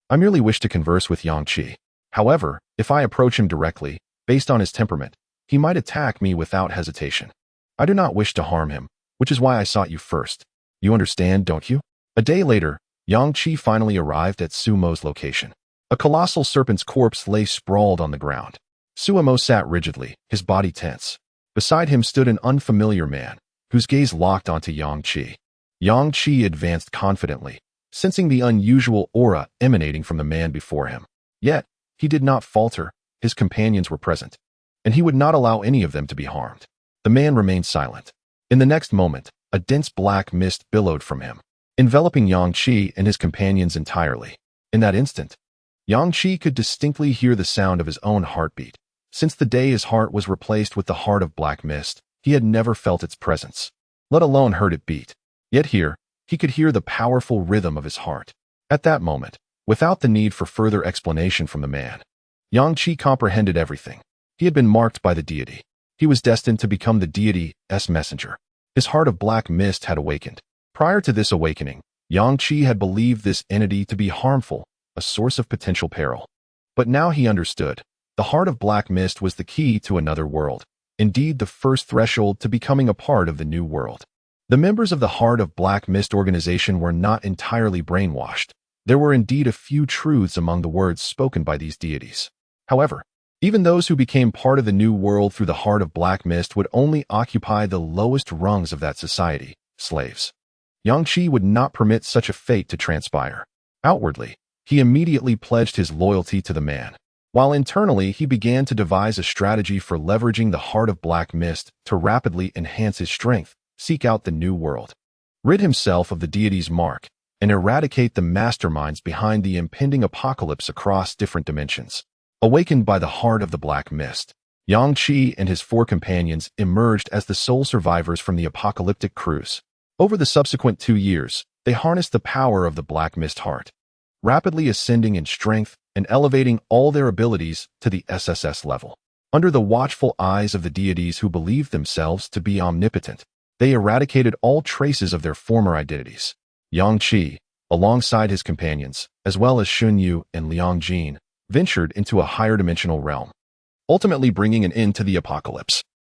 Speaker 1: I merely wish to converse with Yang Qi. However, if I approach him directly, based on his temperament, he might attack me without hesitation. I do not wish to harm him, which is why I sought you first. You understand, don't you? A day later, Yang Qi finally arrived at Suemo's location. A colossal serpent's corpse lay sprawled on the ground. Suemo sat rigidly, his body tense. Beside him stood an unfamiliar man, whose gaze locked onto Yang Qi. Yang Qi advanced confidently, sensing the unusual aura emanating from the man before him. Yet, he did not falter. His companions were present, and he would not allow any of them to be harmed. The man remained silent. In the next moment, a dense black mist billowed from him, enveloping Yang Qi and his companions entirely. In that instant, Yang Qi could distinctly hear the sound of his own heartbeat. Since the day his heart was replaced with the heart of black mist, he had never felt its presence, let alone heard it beat. Yet here, he could hear the powerful rhythm of his heart. At that moment, without the need for further explanation from the man, Yang Qi comprehended everything. He had been marked by the deity. He was destined to become the deity's messenger. His heart of black mist had awakened. Prior to this awakening, Yang Qi had believed this entity to be harmful, a source of potential peril. But now he understood. The heart of black mist was the key to another world. Indeed, the first threshold to becoming a part of the new world. The members of the Heart of Black Mist organization were not entirely brainwashed. There were indeed a few truths among the words spoken by these deities. However, even those who became part of the new world through the Heart of Black Mist would only occupy the lowest rungs of that society, slaves. Yang Qi would not permit such a fate to transpire. Outwardly, he immediately pledged his loyalty to the man, while internally he began to devise a strategy for leveraging the Heart of Black Mist to rapidly enhance his strength, seek out the new world, rid himself of the deity's mark, and eradicate the masterminds behind the impending apocalypse across different dimensions. Awakened by the Heart of the Black Mist, Yang Qi and his four companions emerged as the sole survivors from the apocalyptic cruise. Over the subsequent 2 years, they harnessed the power of the Black Mist Heart, rapidly ascending in strength and elevating all their abilities to the SSS level. Under the watchful eyes of the deities who believed themselves to be omnipotent, they eradicated all traces of their former identities. Yang Qi, alongside his companions, as well as Shun Yu and Liang Jin, ventured into a higher dimensional realm, ultimately bringing an end to the apocalypse.